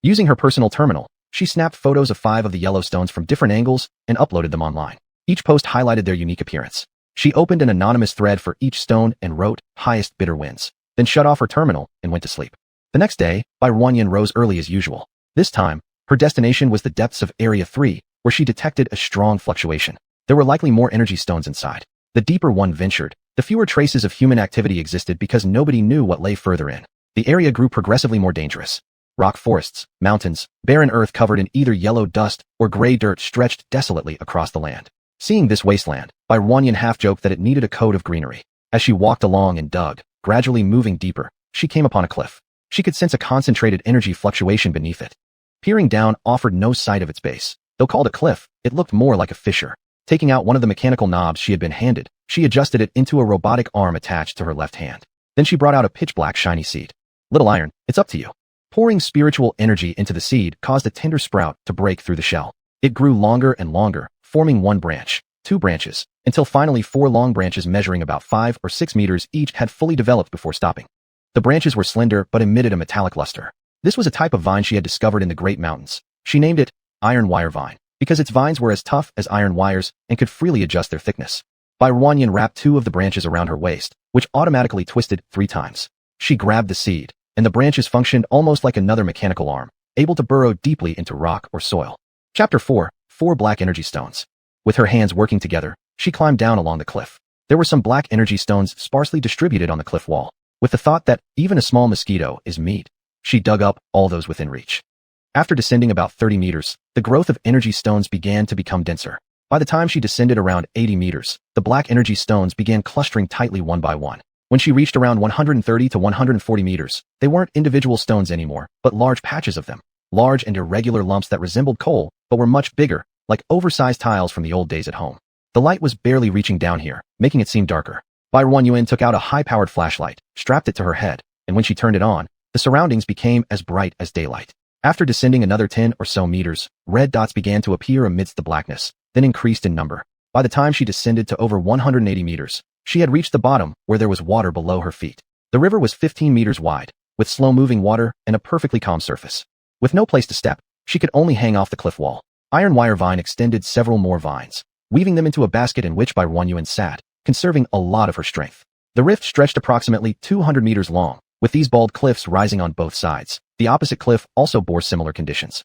Using her personal terminal, she snapped photos of 5 of the yellow stones from different angles and uploaded them online. Each post highlighted their unique appearance. She opened an anonymous thread for each stone and wrote, "Highest bidder wins," then shut off her terminal and went to sleep. The next day, Barren rose early as usual. This time, her destination was the depths of Area 3, where she detected a strong fluctuation. There were likely more energy stones inside. The deeper one ventured, the fewer traces of human activity existed because nobody knew what lay further in. The area grew progressively more dangerous. Rock forests, mountains, barren earth covered in either yellow dust or gray dirt stretched desolately across the land. Seeing this wasteland, Barren half-joked that it needed a coat of greenery. As she walked along and dug, gradually moving deeper, she came upon a cliff. She could sense a concentrated energy fluctuation beneath it. Peering down offered no sight of its base. Though called a cliff, it looked more like a fissure. Taking out one of the mechanical knobs she had been handed, she adjusted it into a robotic arm attached to her left hand. Then she brought out a pitch-black shiny seed. "Little iron, it's up to you." Pouring spiritual energy into the seed caused a tender sprout to break through the shell. It grew longer and longer, forming 1 branch, 2 branches, until finally 4 long branches measuring about 5 or 6 meters each had fully developed before stopping. The branches were slender but emitted a metallic luster. This was a type of vine she had discovered in the Great Mountains. She named it iron wire vine, because its vines were as tough as iron wires and could freely adjust their thickness. Barren wrapped 2 of the branches around her waist, which automatically twisted 3 times. She grabbed the seed, and the branches functioned almost like another mechanical arm, able to burrow deeply into rock or soil. Chapter 4. 4 Black Energy Stones. With her hands working together, she climbed down along the cliff. There were some black energy stones sparsely distributed on the cliff wall, with the thought that even a small mosquito is meat. She dug up all those within reach. After descending about 30 meters, the growth of energy stones began to become denser. By the time she descended around 80 meters, the black energy stones began clustering tightly one by one. When she reached around 130 to 140 meters, they weren't individual stones anymore, but large patches of them, large and irregular lumps that resembled coal but were much bigger, like oversized tiles from the old days at home. The light was barely reaching down here, making it seem darker. Bai Ruanyuan took out a high-powered flashlight, strapped it to her head, and when she turned it on, the surroundings became as bright as daylight. After descending another 10 or so meters, red dots began to appear amidst the blackness, then increased in number. By the time she descended to over 180 meters, she had reached the bottom where there was water below her feet. The river was 15 meters wide, with slow-moving water and a perfectly calm surface. With no place to step, she could only hang off the cliff wall. Iron wire vine extended several more vines, weaving them into a basket in which Bai Ruanyuan sat, conserving a lot of her strength. The rift stretched approximately 200 meters long, with these bald cliffs rising on both sides. The opposite cliff also bore similar conditions.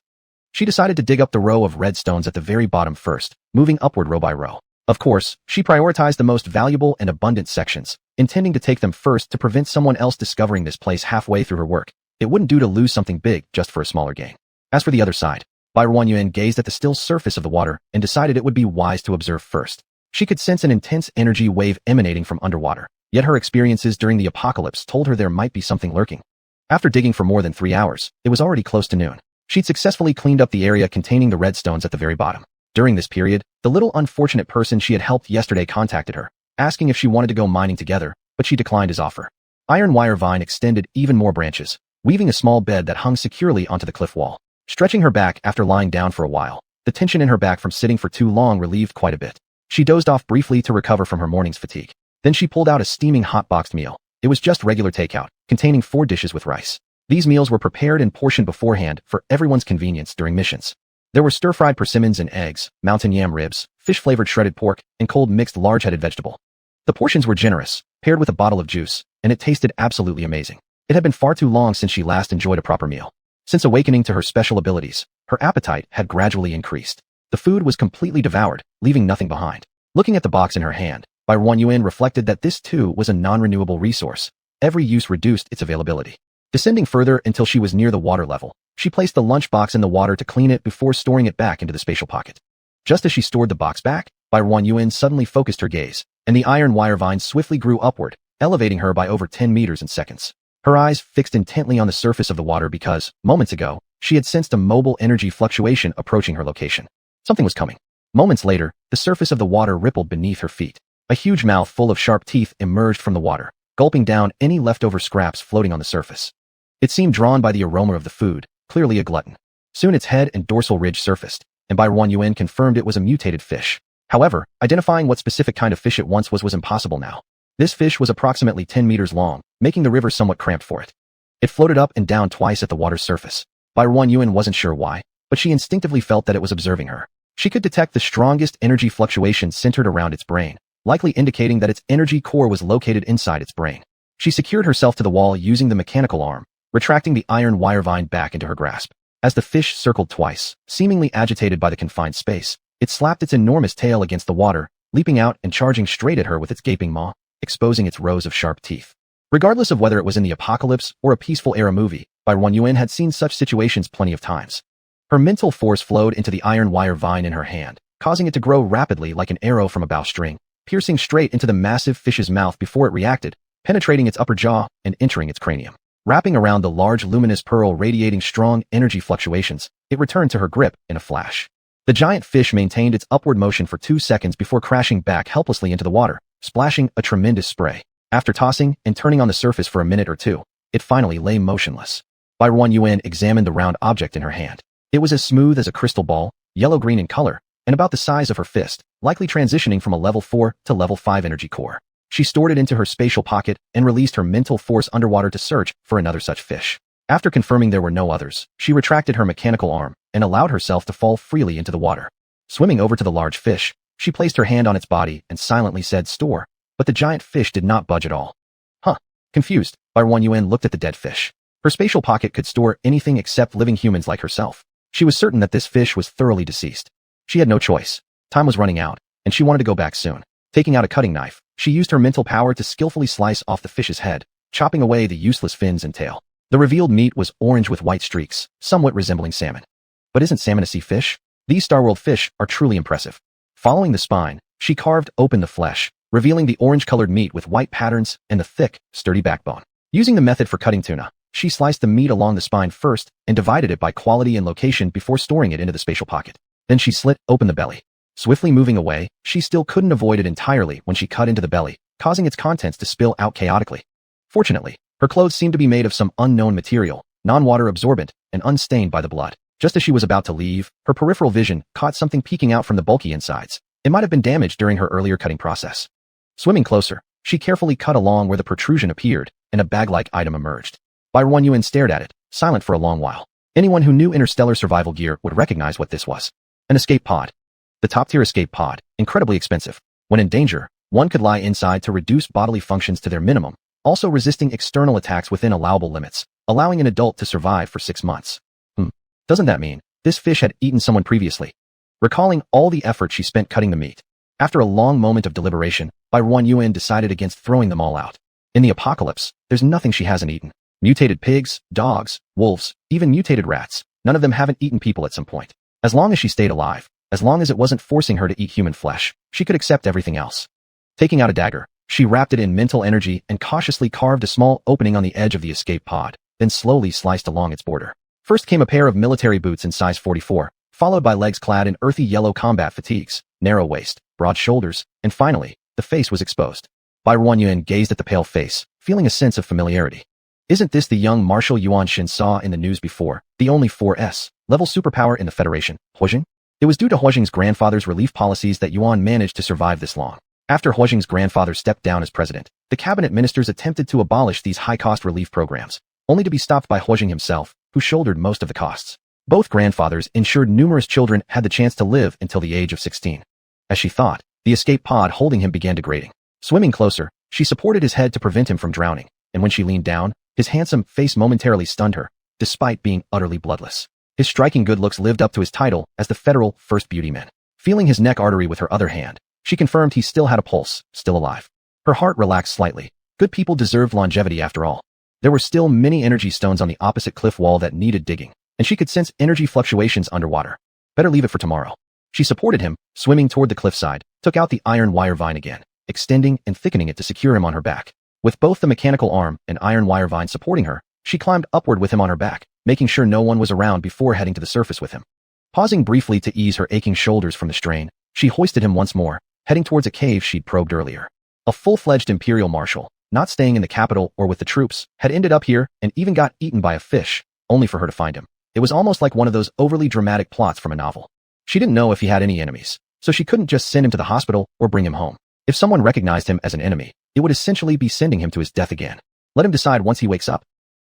She decided to dig up the row of red stones at the very bottom first, moving upward row by row. Of course, she prioritized the most valuable and abundant sections, intending to take them first to prevent someone else discovering this place halfway through her work. It wouldn't do to lose something big just for a smaller gain. As for the other side, Bai Ruanyuan gazed at the still surface of the water and decided it would be wise to observe first. She could sense an intense energy wave emanating from underwater, yet her experiences during the apocalypse told her there might be something lurking. After digging for more than 3 hours, it was already close to noon. She'd successfully cleaned up the area containing the red stones at the very bottom. During this period, the little unfortunate person she had helped yesterday contacted her, asking if she wanted to go mining together, but she declined his offer. Iron wire vine extended even more branches, weaving a small bed that hung securely onto the cliff wall. Stretching her back after lying down for a while, the tension in her back from sitting for too long relieved quite a bit. She dozed off briefly to recover from her morning's fatigue. Then she pulled out a steaming hot boxed meal. It was just regular takeout, containing 4 dishes with rice. These meals were prepared and portioned beforehand for everyone's convenience during missions. There were stir-fried persimmons and eggs, mountain yam ribs, fish-flavored shredded pork, and cold mixed large-headed vegetable. The portions were generous, paired with a bottle of juice, and it tasted absolutely amazing. It had been far too long since she last enjoyed a proper meal. Since awakening to her special abilities, her appetite had gradually increased. The food was completely devoured, leaving nothing behind. Looking at the box in her hand, Bai Ruanyuan reflected that this too was a non-renewable resource. Every use reduced its availability. Descending further until she was near the water level, she placed the lunchbox in the water to clean it before storing it back into the spatial pocket. Just as she stored the box back, Bai Ruanyuan suddenly focused her gaze, and the iron wire vine swiftly grew upward, elevating her by over 10 meters in seconds. Her eyes fixed intently on the surface of the water because, moments ago, she had sensed a mobile energy fluctuation approaching her location. Something was coming. Moments later, the surface of the water rippled beneath her feet. A huge mouth full of sharp teeth emerged from the water, gulping down any leftover scraps floating on the surface. It seemed drawn by the aroma of the food, clearly a glutton. Soon its head and dorsal ridge surfaced, and Bai Ruanyuan confirmed it was a mutated fish. However, identifying what specific kind of fish it once was impossible now. This fish was approximately 10 meters long, making the river somewhat cramped for it. It floated up and down twice at the water's surface. Bai Ruanyuan wasn't sure why, but she instinctively felt that it was observing her. She could detect the strongest energy fluctuation centered around its brain, likely indicating that its energy core was located inside its brain. She secured herself to the wall using the mechanical arm, retracting the iron wire vine back into her grasp. As the fish circled twice, seemingly agitated by the confined space, it slapped its enormous tail against the water, leaping out and charging straight at her with its gaping maw, exposing its rows of sharp teeth. Regardless of whether it was in the apocalypse or a peaceful era movie, Bai Ruanyuan had seen such situations plenty of times. Her mental force flowed into the iron wire vine in her hand, causing it to grow rapidly like an arrow from a bowstring, piercing straight into the massive fish's mouth before it reacted, penetrating its upper jaw and entering its cranium. Wrapping around the large luminous pearl radiating strong energy fluctuations, it returned to her grip in a flash. The giant fish maintained its upward motion for 2 seconds before crashing back helplessly into the water, splashing a tremendous spray. After tossing and turning on the surface for a minute or two, it finally lay motionless. Bai Ruanyuan examined the round object in her hand. It was as smooth as a crystal ball, yellow-green in color, and about the size of her fist, likely transitioning from a level 4 to level 5 energy core. She stored it into her spatial pocket and released her mental force underwater to search for another such fish. After confirming there were no others, she retracted her mechanical arm and allowed herself to fall freely into the water. Swimming over to the large fish, she placed her hand on its body and silently said store, but the giant fish did not budge at all. Confused, Bai Ruanyuan looked at the dead fish. Her spatial pocket could store anything except living humans like herself. She was certain that this fish was thoroughly deceased. She had no choice. Time was running out, and she wanted to go back soon. Taking out a cutting knife, she used her mental power to skillfully slice off the fish's head, chopping away the useless fins and tail. The revealed meat was orange with white streaks, somewhat resembling salmon. But isn't salmon a sea fish? These Starworld fish are truly impressive. Following the spine, she carved open the flesh, revealing the orange-colored meat with white patterns and the thick, sturdy backbone. Using the method for cutting tuna, she sliced the meat along the spine first and divided it by quality and location before storing it into the spatial pocket. Then she slit open the belly. Swiftly moving away, she still couldn't avoid it entirely when she cut into the belly, causing its contents to spill out chaotically. Fortunately, her clothes seemed to be made of some unknown material, non-water absorbent, and unstained by the blood. Just as she was about to leave, her peripheral vision caught something peeking out from the bulky insides. It might have been damaged during her earlier cutting process. Swimming closer, she carefully cut along where the protrusion appeared, and a bag-like item emerged. Byron Yuen stared at it, silent for a long while. Anyone who knew interstellar survival gear would recognize what this was. An escape pod. The top-tier escape pod, incredibly expensive. When in danger, one could lie inside to reduce bodily functions to their minimum, also resisting external attacks within allowable limits, allowing an adult to survive for 6 months. Doesn't that mean this fish had eaten someone previously? Recalling all the effort she spent cutting the meat, after a long moment of deliberation, Byron Yuen decided against throwing them all out. In the apocalypse, there's nothing she hasn't eaten. Mutated pigs, dogs, wolves, even mutated rats. None of them haven't eaten people at some point. As long as she stayed alive, as long as it wasn't forcing her to eat human flesh, she could accept everything else. Taking out a dagger, she wrapped it in mental energy and cautiously carved a small opening on the edge of the escape pod, then slowly sliced along its border. First came a pair of military boots in size 44, followed by legs clad in earthy yellow combat fatigues, narrow waist, broad shoulders, and finally, the face was exposed. Byron Yuen gazed at the pale face, feeling a sense of familiarity. Isn't this the young Marshal Yuan Shin saw in the news before, the only 4S level superpower in the Federation, Huojing? It was due to Huojing's grandfather's relief policies that Yuan managed to survive this long. After Huojing's grandfather stepped down as president, the cabinet ministers attempted to abolish these high-cost relief programs, only to be stopped by Huojing himself, who shouldered most of the costs. Both grandfathers ensured numerous children had the chance to live until the age of 16. As she thought, the escape pod holding him began degrading. Swimming closer, she supported his head to prevent him from drowning, and when she leaned down, his handsome face momentarily stunned her, despite being utterly bloodless. His striking good looks lived up to his title as the federal first beauty man. Feeling his neck artery with her other hand, she confirmed he still had a pulse, still alive. Her heart relaxed slightly. Good people deserved longevity after all. There were still many energy stones on the opposite cliff wall that needed digging, and she could sense energy fluctuations underwater. Better leave it for tomorrow. She supported him, swimming toward the cliffside, took out the iron wire vine again, extending and thickening it to secure him on her back. With both the mechanical arm and iron wire vine supporting her, she climbed upward with him on her back, making sure no one was around before heading to the surface with him. Pausing briefly to ease her aching shoulders from the strain, she hoisted him once more, heading towards a cave she'd probed earlier. A full-fledged imperial marshal, not staying in the capital or with the troops, had ended up here and even got eaten by a fish, only for her to find him. It was almost like one of those overly dramatic plots from a novel. She didn't know if he had any enemies, so she couldn't just send him to the hospital or bring him home. If someone recognized him as an enemy, it would essentially be sending him to his death again. Let him decide once he wakes up.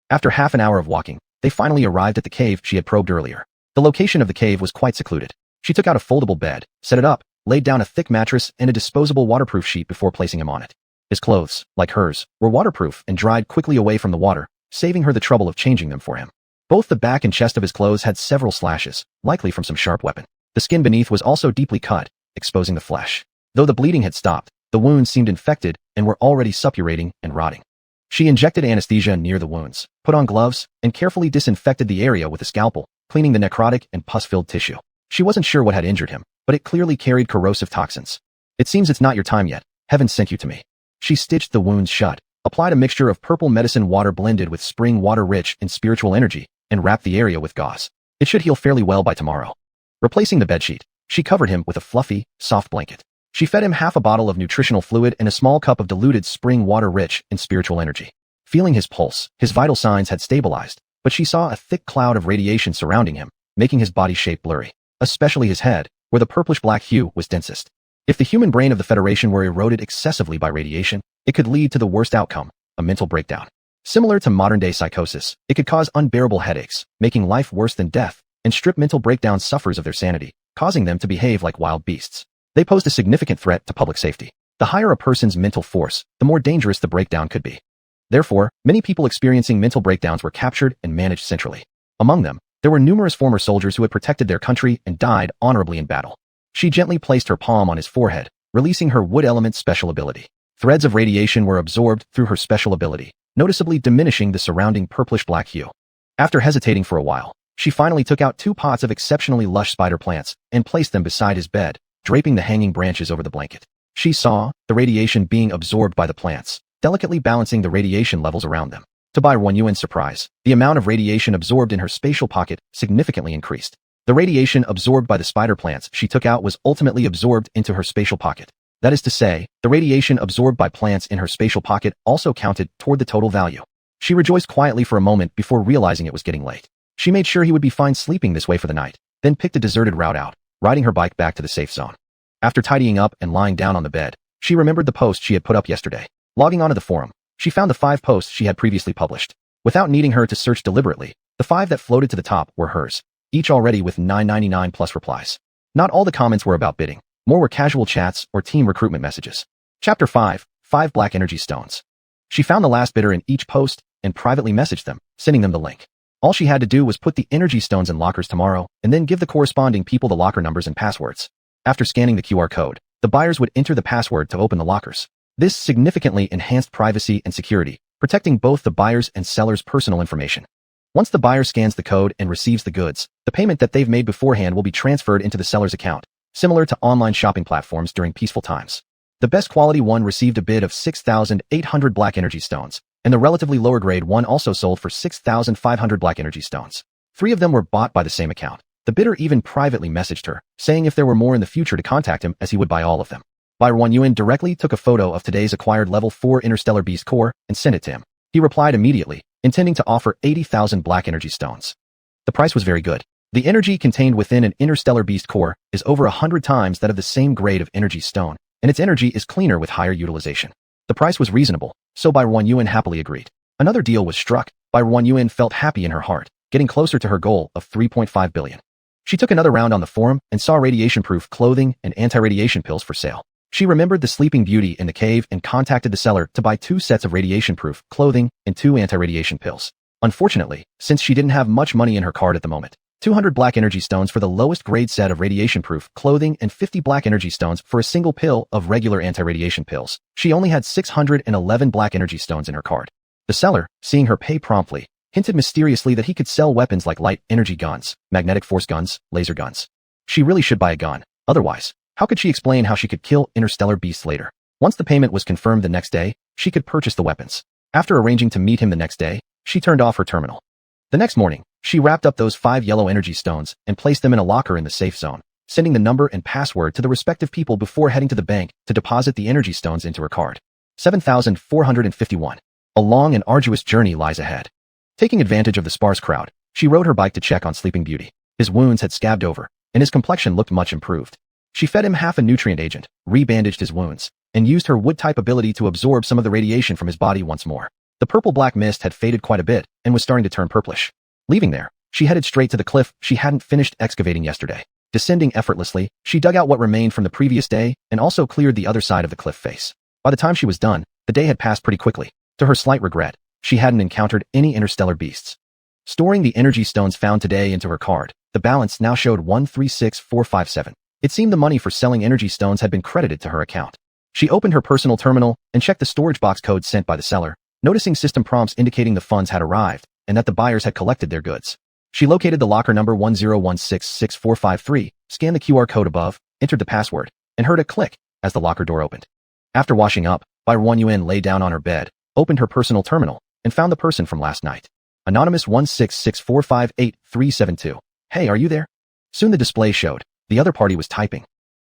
After half an hour of walking, they finally arrived at the cave she had probed earlier. The location of the cave was quite secluded. She took out a foldable bed, set it up, laid down a thick mattress and a disposable waterproof sheet before placing him on it. His clothes, like hers, were waterproof and dried quickly away from the water, saving her the trouble of changing them for him. Both the back and chest of his clothes had several slashes, likely from some sharp weapon. The skin beneath was also deeply cut, exposing the flesh. Though the bleeding had stopped, the wounds seemed infected and were already suppurating and rotting. She injected anesthesia near the wounds, put on gloves, and carefully disinfected the area with a scalpel, cleaning the necrotic and pus-filled tissue. She wasn't sure what had injured him, but it clearly carried corrosive toxins. It seems it's not your time yet. Heaven sent you to me. She stitched the wounds shut, applied a mixture of purple medicine water blended with spring water rich in spiritual energy, and wrapped the area with gauze. It should heal fairly well by tomorrow. Replacing the bedsheet, she covered him with a fluffy, soft blanket. She fed him half a bottle of nutritional fluid and a small cup of diluted spring water rich in spiritual energy. Feeling his pulse, his vital signs had stabilized, but she saw a thick cloud of radiation surrounding him, making his body shape blurry, especially his head, where the purplish-black hue was densest. If the human brain of the Federation were eroded excessively by radiation, it could lead to the worst outcome, a mental breakdown. Similar to modern-day psychosis, it could cause unbearable headaches, making life worse than death, and strip mental breakdown sufferers of their sanity, causing them to behave like wild beasts. They posed a significant threat to public safety. The higher a person's mental force, the more dangerous the breakdown could be. Therefore, many people experiencing mental breakdowns were captured and managed centrally. Among them, there were numerous former soldiers who had protected their country and died honorably in battle. She gently placed her palm on his forehead, releasing her wood element special ability. Threads of radiation were absorbed through her special ability, noticeably diminishing the surrounding purplish-black hue. After hesitating for a while, she finally took out 2 pots of exceptionally lush spider plants and placed them beside his bed, draping the hanging branches over the blanket. She saw the radiation being absorbed by the plants, delicately balancing the radiation levels around them. To Byron Yuen's surprise, the amount of radiation absorbed in her spatial pocket significantly increased. The radiation absorbed by the spider plants she took out was ultimately absorbed into her spatial pocket. That is to say, the radiation absorbed by plants in her spatial pocket also counted toward the total value. She rejoiced quietly for a moment before realizing it was getting late. She made sure he would be fine sleeping this way for the night, then picked a deserted route out, riding her bike back to the safe zone. After tidying up and lying down on the bed, she remembered the post she had put up yesterday. Logging onto the forum, she found the 5 posts she had previously published. Without needing her to search deliberately, the 5 that floated to the top were hers, each already with 999 plus replies. Not all the comments were about bidding. More were casual chats or team recruitment messages. Chapter 5, 5 Black Energy Stones. She found the last bidder in each post and privately messaged them, sending them the link. All she had to do was put the energy stones in lockers tomorrow and then give the corresponding people the locker numbers and passwords. After scanning the QR code, the buyers would enter the password to open the lockers. This significantly enhanced privacy and security, protecting both the buyers' and sellers' personal information. Once the buyer scans the code and receives the goods, the payment that they've made beforehand will be transferred into the seller's account, similar to online shopping platforms during peaceful times. The best quality one received a bid of 6,800 Black Energy Stones, and the relatively lower grade one also sold for 6,500 Black Energy Stones. 3 of them were bought by the same account. The bidder even privately messaged her, saying if there were more in the future to contact him as he would buy all of them. Buyer 1 Yuan directly took a photo of today's acquired level 4 interstellar beast core and sent it to him. He replied immediately, intending to offer 80,000 Black Energy Stones. The price was very good. The energy contained within an interstellar beast core is over 100 times that of the same grade of energy stone, and its energy is cleaner with higher utilization. The price was reasonable, so Buyer 1 Yuan happily agreed. Another deal was struck. Buyer 1 Yuan felt happy in her heart, getting closer to her goal of 3.5 billion. She took another round on the forum and saw radiation-proof clothing and anti-radiation pills for sale. She remembered the Sleeping Beauty in the cave and contacted the seller to buy 2 sets of radiation-proof clothing and 2 anti-radiation pills. Unfortunately, since she didn't have much money in her card at the moment, 200 Black Energy Stones for the lowest grade set of radiation-proof clothing and 50 Black Energy Stones for a single pill of regular anti-radiation pills. She only had 611 Black Energy Stones in her card. The seller, seeing her pay promptly, hinted mysteriously that he could sell weapons like light energy guns, magnetic force guns, laser guns. She really should buy a gun. Otherwise, how could she explain how she could kill interstellar beasts later? Once the payment was confirmed the next day, she could purchase the weapons. After arranging to meet him the next day, she turned off her terminal. The next morning, she wrapped up those 5 yellow energy stones and placed them in a locker in the safe zone, sending the number and password to the respective people before heading to the bank to deposit the energy stones into her card. 7,451. A long and arduous journey lies ahead. Taking advantage of the sparse crowd, she rode her bike to check on Sleeping Beauty. His wounds had scabbed over, and his complexion looked much improved. She fed him half a nutrient agent, rebandaged his wounds, and used her wood-type ability to absorb some of the radiation from his body once more. The purple-black mist had faded quite a bit and was starting to turn purplish. Leaving there, she headed straight to the cliff she hadn't finished excavating yesterday. Descending effortlessly, she dug out what remained from the previous day and also cleared the other side of the cliff face. By the time she was done, the day had passed pretty quickly. To her slight regret, she hadn't encountered any interstellar beasts. Storing the energy stones found today into her card, the balance now showed 136,457. It seemed the money for selling energy stones had been credited to her account. She opened her personal terminal and checked the storage box code sent by the seller, noticing system prompts indicating the funds had arrived and that the buyers had collected their goods. She located the locker number 10166453, scanned the QR code above, entered the password, and heard a click as the locker door opened. After washing up, Buyer 1 Yuan lay down on her bed, opened her personal terminal, and found the person from last night. Anonymous 166458372. Hey, are you there? Soon the display showed. The other party was typing.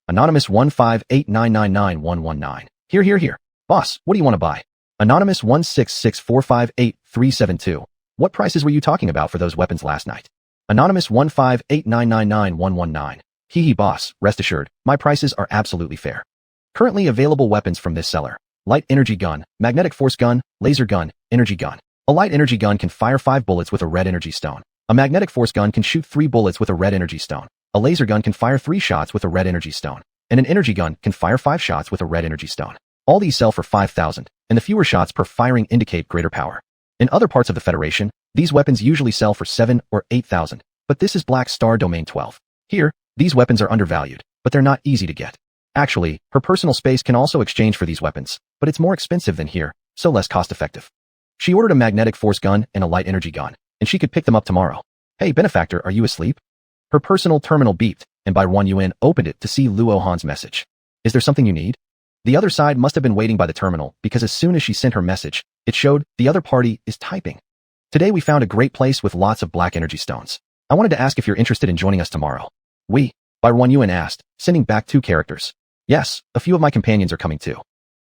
Anonymous 158999119. Here. Boss, what do you want to buy? Anonymous 166458372. What prices were you talking about for those weapons last night? Anonymous 158999119. Hee boss, rest assured, my prices are absolutely fair. Currently available weapons from this seller. Light energy gun, magnetic force gun, laser gun, energy gun. A light energy gun can fire 5 bullets with a red energy stone. A magnetic force gun can shoot 3 bullets with a red energy stone. A laser gun can fire 3 shots with a red energy stone. And an energy gun can fire 5 shots with a red energy stone. All these sell for 5,000, and the fewer shots per firing indicate greater power. In other parts of the Federation, these weapons usually sell for 7 or 8,000, but this is Black Star Domain 12. Here, these weapons are undervalued, but they're not easy to get. Actually, her personal space can also exchange for these weapons, but it's more expensive than here, so less cost-effective. She ordered a magnetic force gun and a light energy gun, and she could pick them up tomorrow. Hey, benefactor, are you asleep? Her personal terminal beeped, and Buyer 1 Yuan opened it to see Luo Han's message. Is there something you need? The other side must have been waiting by the terminal because as soon as she sent her message, it showed the other party is typing. Today we found a great place with lots of black energy stones. I wanted to ask if you're interested in joining us tomorrow. We, Barren Yuan asked, sending back 2 characters. Yes, a few of my companions are coming too.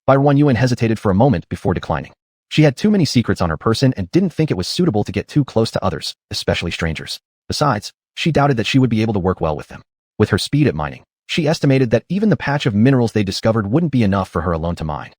Barren Yuan hesitated for a moment before declining. She had too many secrets on her person and didn't think it was suitable to get too close to others, especially strangers. Besides, she doubted that she would be able to work well with them. With her speed at mining, she estimated that even the patch of minerals they discovered wouldn't be enough for her alone to mine.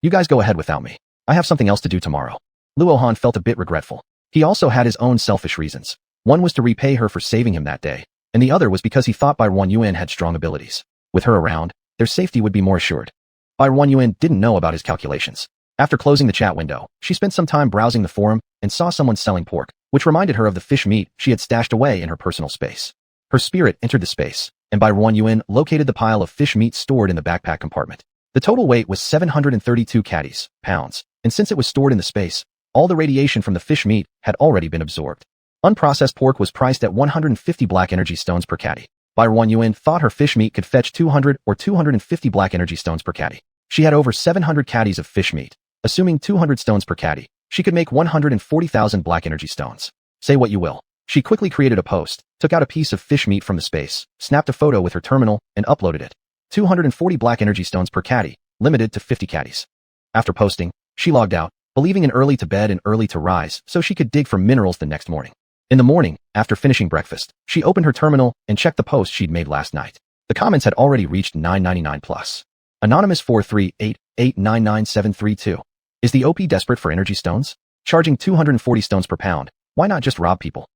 You guys go ahead without me. I have something else to do tomorrow. Luohan felt a bit regretful. He also had his own selfish reasons. One was to repay her for saving him that day, and the other was because he thought Barren Yuan had strong abilities. With her around, their safety would be more assured. Barren Yuan didn't know about his calculations. After closing the chat window, she spent some time browsing the forum and saw someone selling pork, which reminded her of the fish meat she had stashed away in her personal space. Her spirit entered the space, and Barren Yuan located the pile of fish meat stored in the backpack compartment. The total weight was 732 caddies, pounds, and since it was stored in the space, all the radiation from the fish meat had already been absorbed. Unprocessed pork was priced at 150 black energy stones per caddy. Barren Yuan thought her fish meat could fetch 200 or 250 black energy stones per caddy. She had over 700 caddies of fish meat. Assuming 200 stones per caddy, she could make 140,000 black energy stones. Say what you will. She quickly created a post, took out a piece of fish meat from the space, snapped a photo with her terminal, and uploaded it. 240 black energy stones per caddy, limited to 50 caddies. After posting, she logged out, believing in early to bed and early to rise so she could dig for minerals the next morning. In the morning, after finishing breakfast, she opened her terminal and checked the post she'd made last night. The comments had already reached 999 plus. Anonymous 438899732. Is the OP desperate for energy stones? Charging 240 stones per pound, why not just rob people?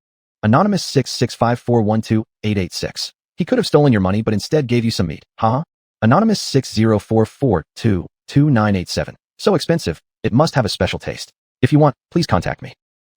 Anonymous 665412886. He could have stolen your money but instead gave you some meat, haha. Anonymous 604422987. So expensive, it must have a special taste. If you want, please contact me.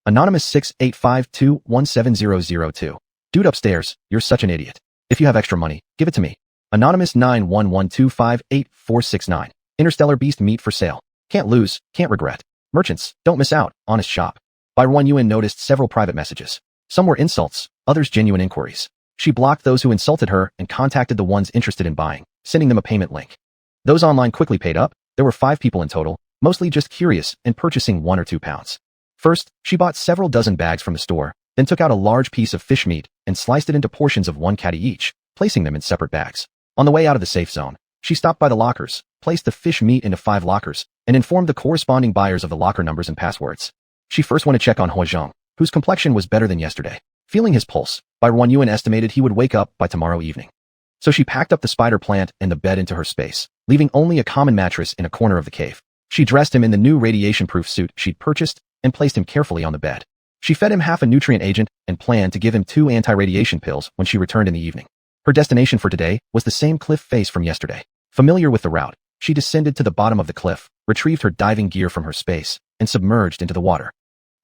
Anonymous 685217002. Dude upstairs, you're such an idiot. If you have extra money, give it to me. Anonymous 911258469. Interstellar beast meat for sale. Can't lose, can't regret. Merchants, don't miss out, honest shop. Barren Yuan noticed several private messages. Some were insults, others genuine inquiries. She blocked those who insulted her and contacted the ones interested in buying, sending them a payment link. Those online quickly paid up. There were 5 people in total, mostly just curious and purchasing 1 or 2 pounds. First, she bought several dozen bags from the store, then took out a large piece of fish meat and sliced it into portions of 1 caddy each, placing them in separate bags. On the way out of the safe zone, she stopped by the lockers, placed the fish meat into 5 lockers, and informed the corresponding buyers of the locker numbers and passwords. She first went to check on Hoard, whose complexion was better than yesterday. Feeling his pulse, Barren Yuan estimated he would wake up by tomorrow evening. So she packed up the spider plant and the bed into her space, leaving only a common mattress in a corner of the cave. She dressed him in the new radiation-proof suit she'd purchased and placed him carefully on the bed. She fed him half a nutrient agent and planned to give him 2 anti-radiation pills when she returned in the evening. Her destination for today was the same cliff face from yesterday. Familiar with the route, she descended to the bottom of the cliff, retrieved her diving gear from her space, and submerged into the water.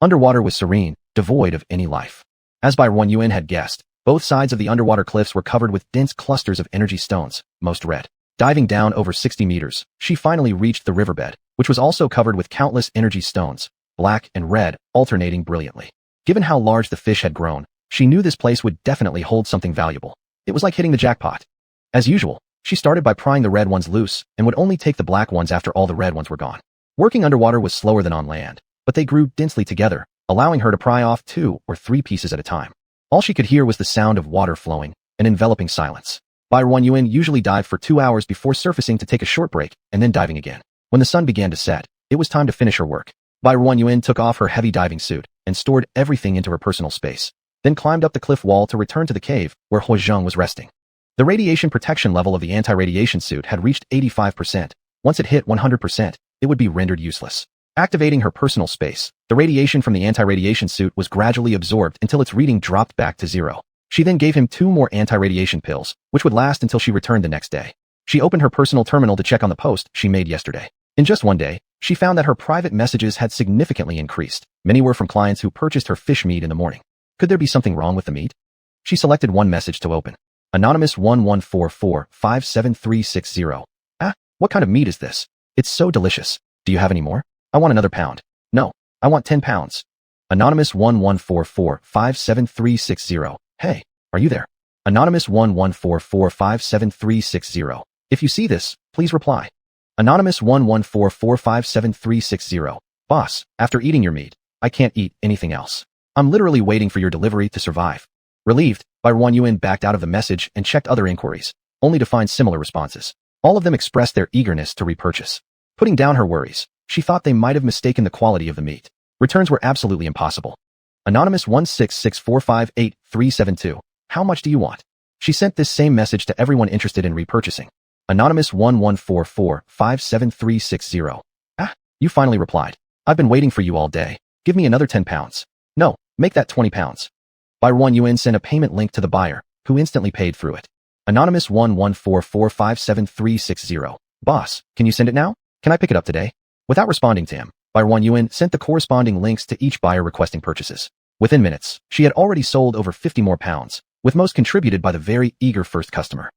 Underwater was serene, devoid of any life. As Barren Yuan had guessed, both sides of the underwater cliffs were covered with dense clusters of energy stones, most red. Diving down over 60 meters, she finally reached the riverbed, which was also covered with countless energy stones, black and red, alternating brilliantly. Given how large the fish had grown, she knew this place would definitely hold something valuable. It was like hitting the jackpot. As usual, she started by prying the red ones loose and would only take the black ones after all the red ones were gone. Working underwater was slower than on land, but they grew densely together, allowing her to pry off 2 or 3 pieces at a time. All she could hear was the sound of water flowing, an enveloping silence. Barren Yuan usually dived for 2 hours before surfacing to take a short break and then diving again. When the sun began to set, it was time to finish her work. Barren Yuan took off her heavy diving suit and stored everything into her personal space, then climbed up the cliff wall to return to the cave where Hoard was resting. The radiation protection level of the anti-radiation suit had reached 85%. Once it hit 100%, it would be rendered useless. Activating her personal space, the radiation from the anti-radiation suit was gradually absorbed until its reading dropped back to 0. She then gave him 2 more anti-radiation pills, which would last until she returned the next day. She opened her personal terminal to check on the post she made yesterday. In just 1 day, she found that her private messages had significantly increased. Many were from clients who purchased her fish meat in the morning. Could there be something wrong with the meat? She selected one message to open. Anonymous 1144-57360. Ah, what kind of meat is this? It's so delicious. Do you have any more? I want another pound. No, I want 10 pounds. Anonymous 1144-57360. Hey, are you there? Anonymous 1144-57360. If you see this, please reply. Anonymous 1144-57360. Boss, after eating your meat, I can't eat anything else. I'm literally waiting for your delivery to survive. Relieved, Bai Yuan backed out of the message and checked other inquiries, only to find similar responses. All of them expressed their eagerness to repurchase. Putting down her worries, she thought they might have mistaken the quality of the meat. Returns were absolutely impossible. Anonymous 166458372. How much do you want? She sent this same message to everyone interested in repurchasing. Anonymous 1144573660. Ah, you finally replied. I've been waiting for you all day. Give me another 10 pounds. No, make that 20 pounds. Bai Yuan sent a payment link to the buyer, who instantly paid through it. Anonymous 1144573660. Boss, can you send it now? Can I pick it up today? Without responding to him, Bai Yuan sent the corresponding links to each buyer requesting purchases. Within minutes, she had already sold over 50 more pounds, with most contributed by the very eager first customer.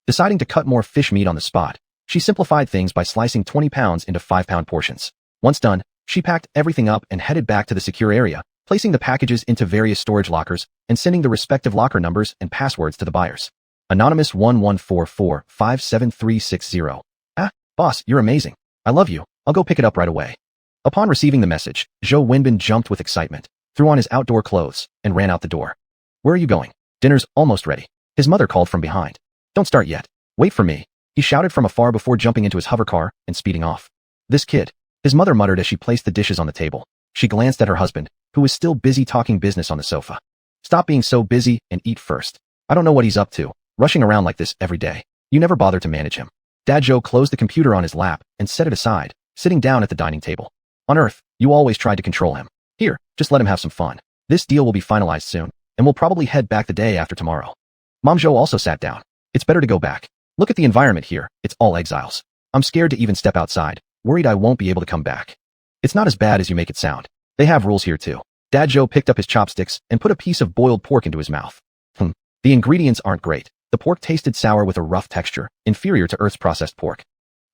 Deciding to cut more fish meat on the spot, she simplified things by slicing 20 pounds into 5-pound portions. Once done, she packed everything up and headed back to the secure area, placing the packages into various storage lockers and sending the respective locker numbers and passwords to the buyers. Anonymous 1144573660. Ah, boss, you're amazing. I love you. I'll go pick it up right away. Upon receiving the message, Zhou Wenbin jumped with excitement, threw on his outdoor clothes, and ran out the door. Where are you going? Dinner's almost ready. His mother called from behind. Don't start yet. Wait for me. He shouted from afar before jumping into his hover car and speeding off. This kid, his mother muttered as she placed the dishes on the table. She glanced at her husband, who was still busy talking business on the sofa. Stop being so busy and eat first. I don't know what he's up to, rushing around like this every day. You never bother to manage him. Dad Joe closed the computer on his lap and set it aside, sitting down at the dining table. On Earth, you always tried to control him. Here, just let him have some fun. This deal will be finalized soon, and we'll probably head back the day after tomorrow. Mom Joe also sat down. It's better to go back. Look at the environment here. It's all exiles. I'm scared to even step outside, worried I won't be able to come back. It's not as bad as you make it sound. They have rules here too. Dad Joe picked up his chopsticks and put a piece of boiled pork into his mouth. The ingredients aren't great. The pork tasted sour with a rough texture, inferior to Earth's processed pork.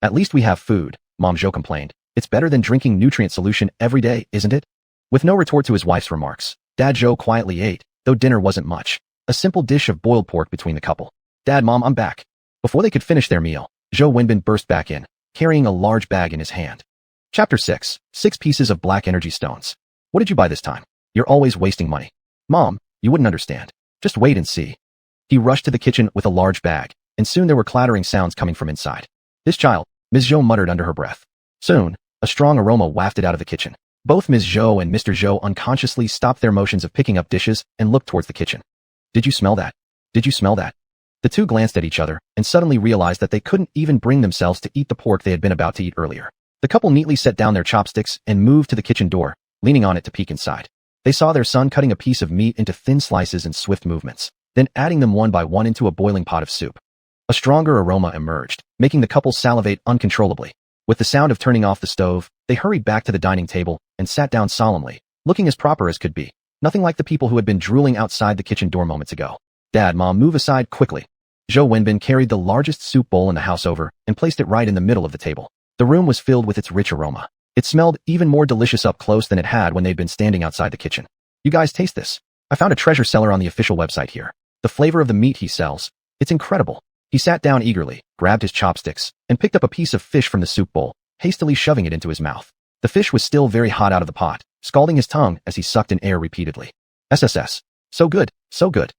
At least we have food, Mom Joe complained. It's better than drinking nutrient solution every day, isn't it? With no retort to his wife's remarks, Dad Joe quietly ate, though dinner wasn't much. A simple dish of boiled pork between the couple. Dad, Mom, I'm back. Before they could finish their meal, Zhou Wenbin burst back in, carrying a large bag in his hand. Chapter 6. 6 pieces of black energy stones. What did you buy this time? You're always wasting money. Mom, you wouldn't understand. Just wait and see. He rushed to the kitchen with a large bag, and soon there were clattering sounds coming from inside. This child, Ms. Zhou muttered under her breath. Soon, a strong aroma wafted out of the kitchen. Both Ms. Zhou and Mr. Zhou unconsciously stopped their motions of picking up dishes and looked towards the kitchen. Did you smell that? Did you smell that? The two glanced at each other and suddenly realized that they couldn't even bring themselves to eat the pork they had been about to eat earlier. The couple neatly set down their chopsticks and moved to the kitchen door, leaning on it to peek inside. They saw their son cutting a piece of meat into thin slices in swift movements, then adding them one by one into a boiling pot of soup. A stronger aroma emerged, making the couple salivate uncontrollably. With the sound of turning off the stove, they hurried back to the dining table and sat down solemnly, looking as proper as could be. Nothing like the people who had been drooling outside the kitchen door moments ago. Dad, Mom, move aside quickly. Zhou Wenbin carried the largest soup bowl in the house over and placed it right in the middle of the table. The room was filled with its rich aroma. It smelled even more delicious up close than it had when they'd been standing outside the kitchen. You guys taste this. I found a treasure seller on the official website here. The flavor of the meat he sells. It's incredible. He sat down eagerly, grabbed his chopsticks, and picked up a piece of fish from the soup bowl, hastily shoving it into his mouth. The fish was still very hot out of the pot, scalding his tongue as he sucked in air repeatedly. SSS. So good, so good.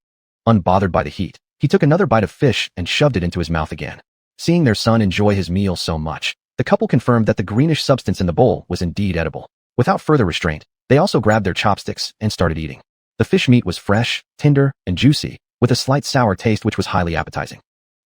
Unbothered by the heat, he took another bite of fish and shoved it into his mouth again. Seeing their son enjoy his meal so much, the couple confirmed that the greenish substance in the bowl was indeed edible. Without further restraint, they also grabbed their chopsticks and started eating. The fish meat was fresh, tender, and juicy, with a slight sour taste which was highly appetizing.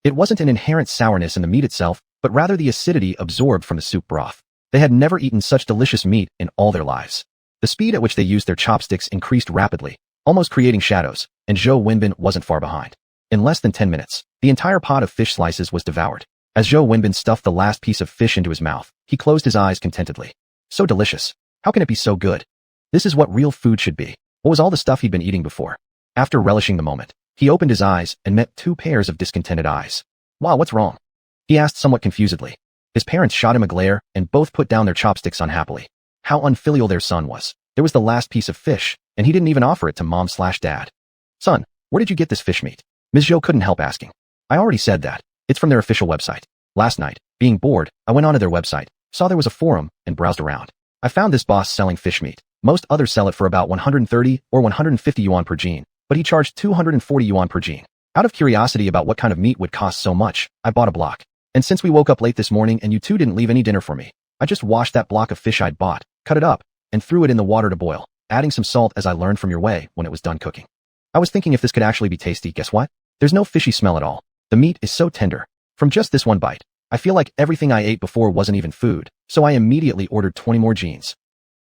It wasn't an inherent sourness in the meat itself, but rather the acidity absorbed from the soup broth. They had never eaten such delicious meat in all their lives. The speed at which they used their chopsticks increased rapidly, almost creating shadows, and Zhou Wenbin wasn't far behind. In less than 10 minutes, the entire pot of fish slices was devoured. As Zhou Wenbin stuffed the last piece of fish into his mouth, he closed his eyes contentedly. So delicious. How can it be so good? This is what real food should be. What was all the stuff he'd been eating before? After relishing the moment, he opened his eyes and met 2 pairs of discontented eyes. Wow, what's wrong? He asked somewhat confusedly. His parents shot him a glare and both put down their chopsticks unhappily. How unfilial their son was. There was the last piece of fish, and he didn't even offer it to Mom/Dad. Son, where did you get this fish meat? Ms. Zhou couldn't help asking. I already said that. It's from their official website. Last night, being bored, I went onto their website, saw there was a forum, and browsed around. I found this boss selling fish meat. Most others sell it for about 130 or 150 yuan per gene, but he charged 240 yuan per jean. Out of curiosity about what kind of meat would cost so much, I bought a block. And since we woke up late this morning and you two didn't leave any dinner for me, I just washed that block of fish I'd bought, cut it up, and threw it in the water to boil, adding some salt as I learned from your way when it was done cooking. I was thinking if this could actually be tasty. Guess what? There's no fishy smell at all. The meat is so tender. From just this one bite, I feel like everything I ate before wasn't even food, so I immediately ordered 20 more jeans.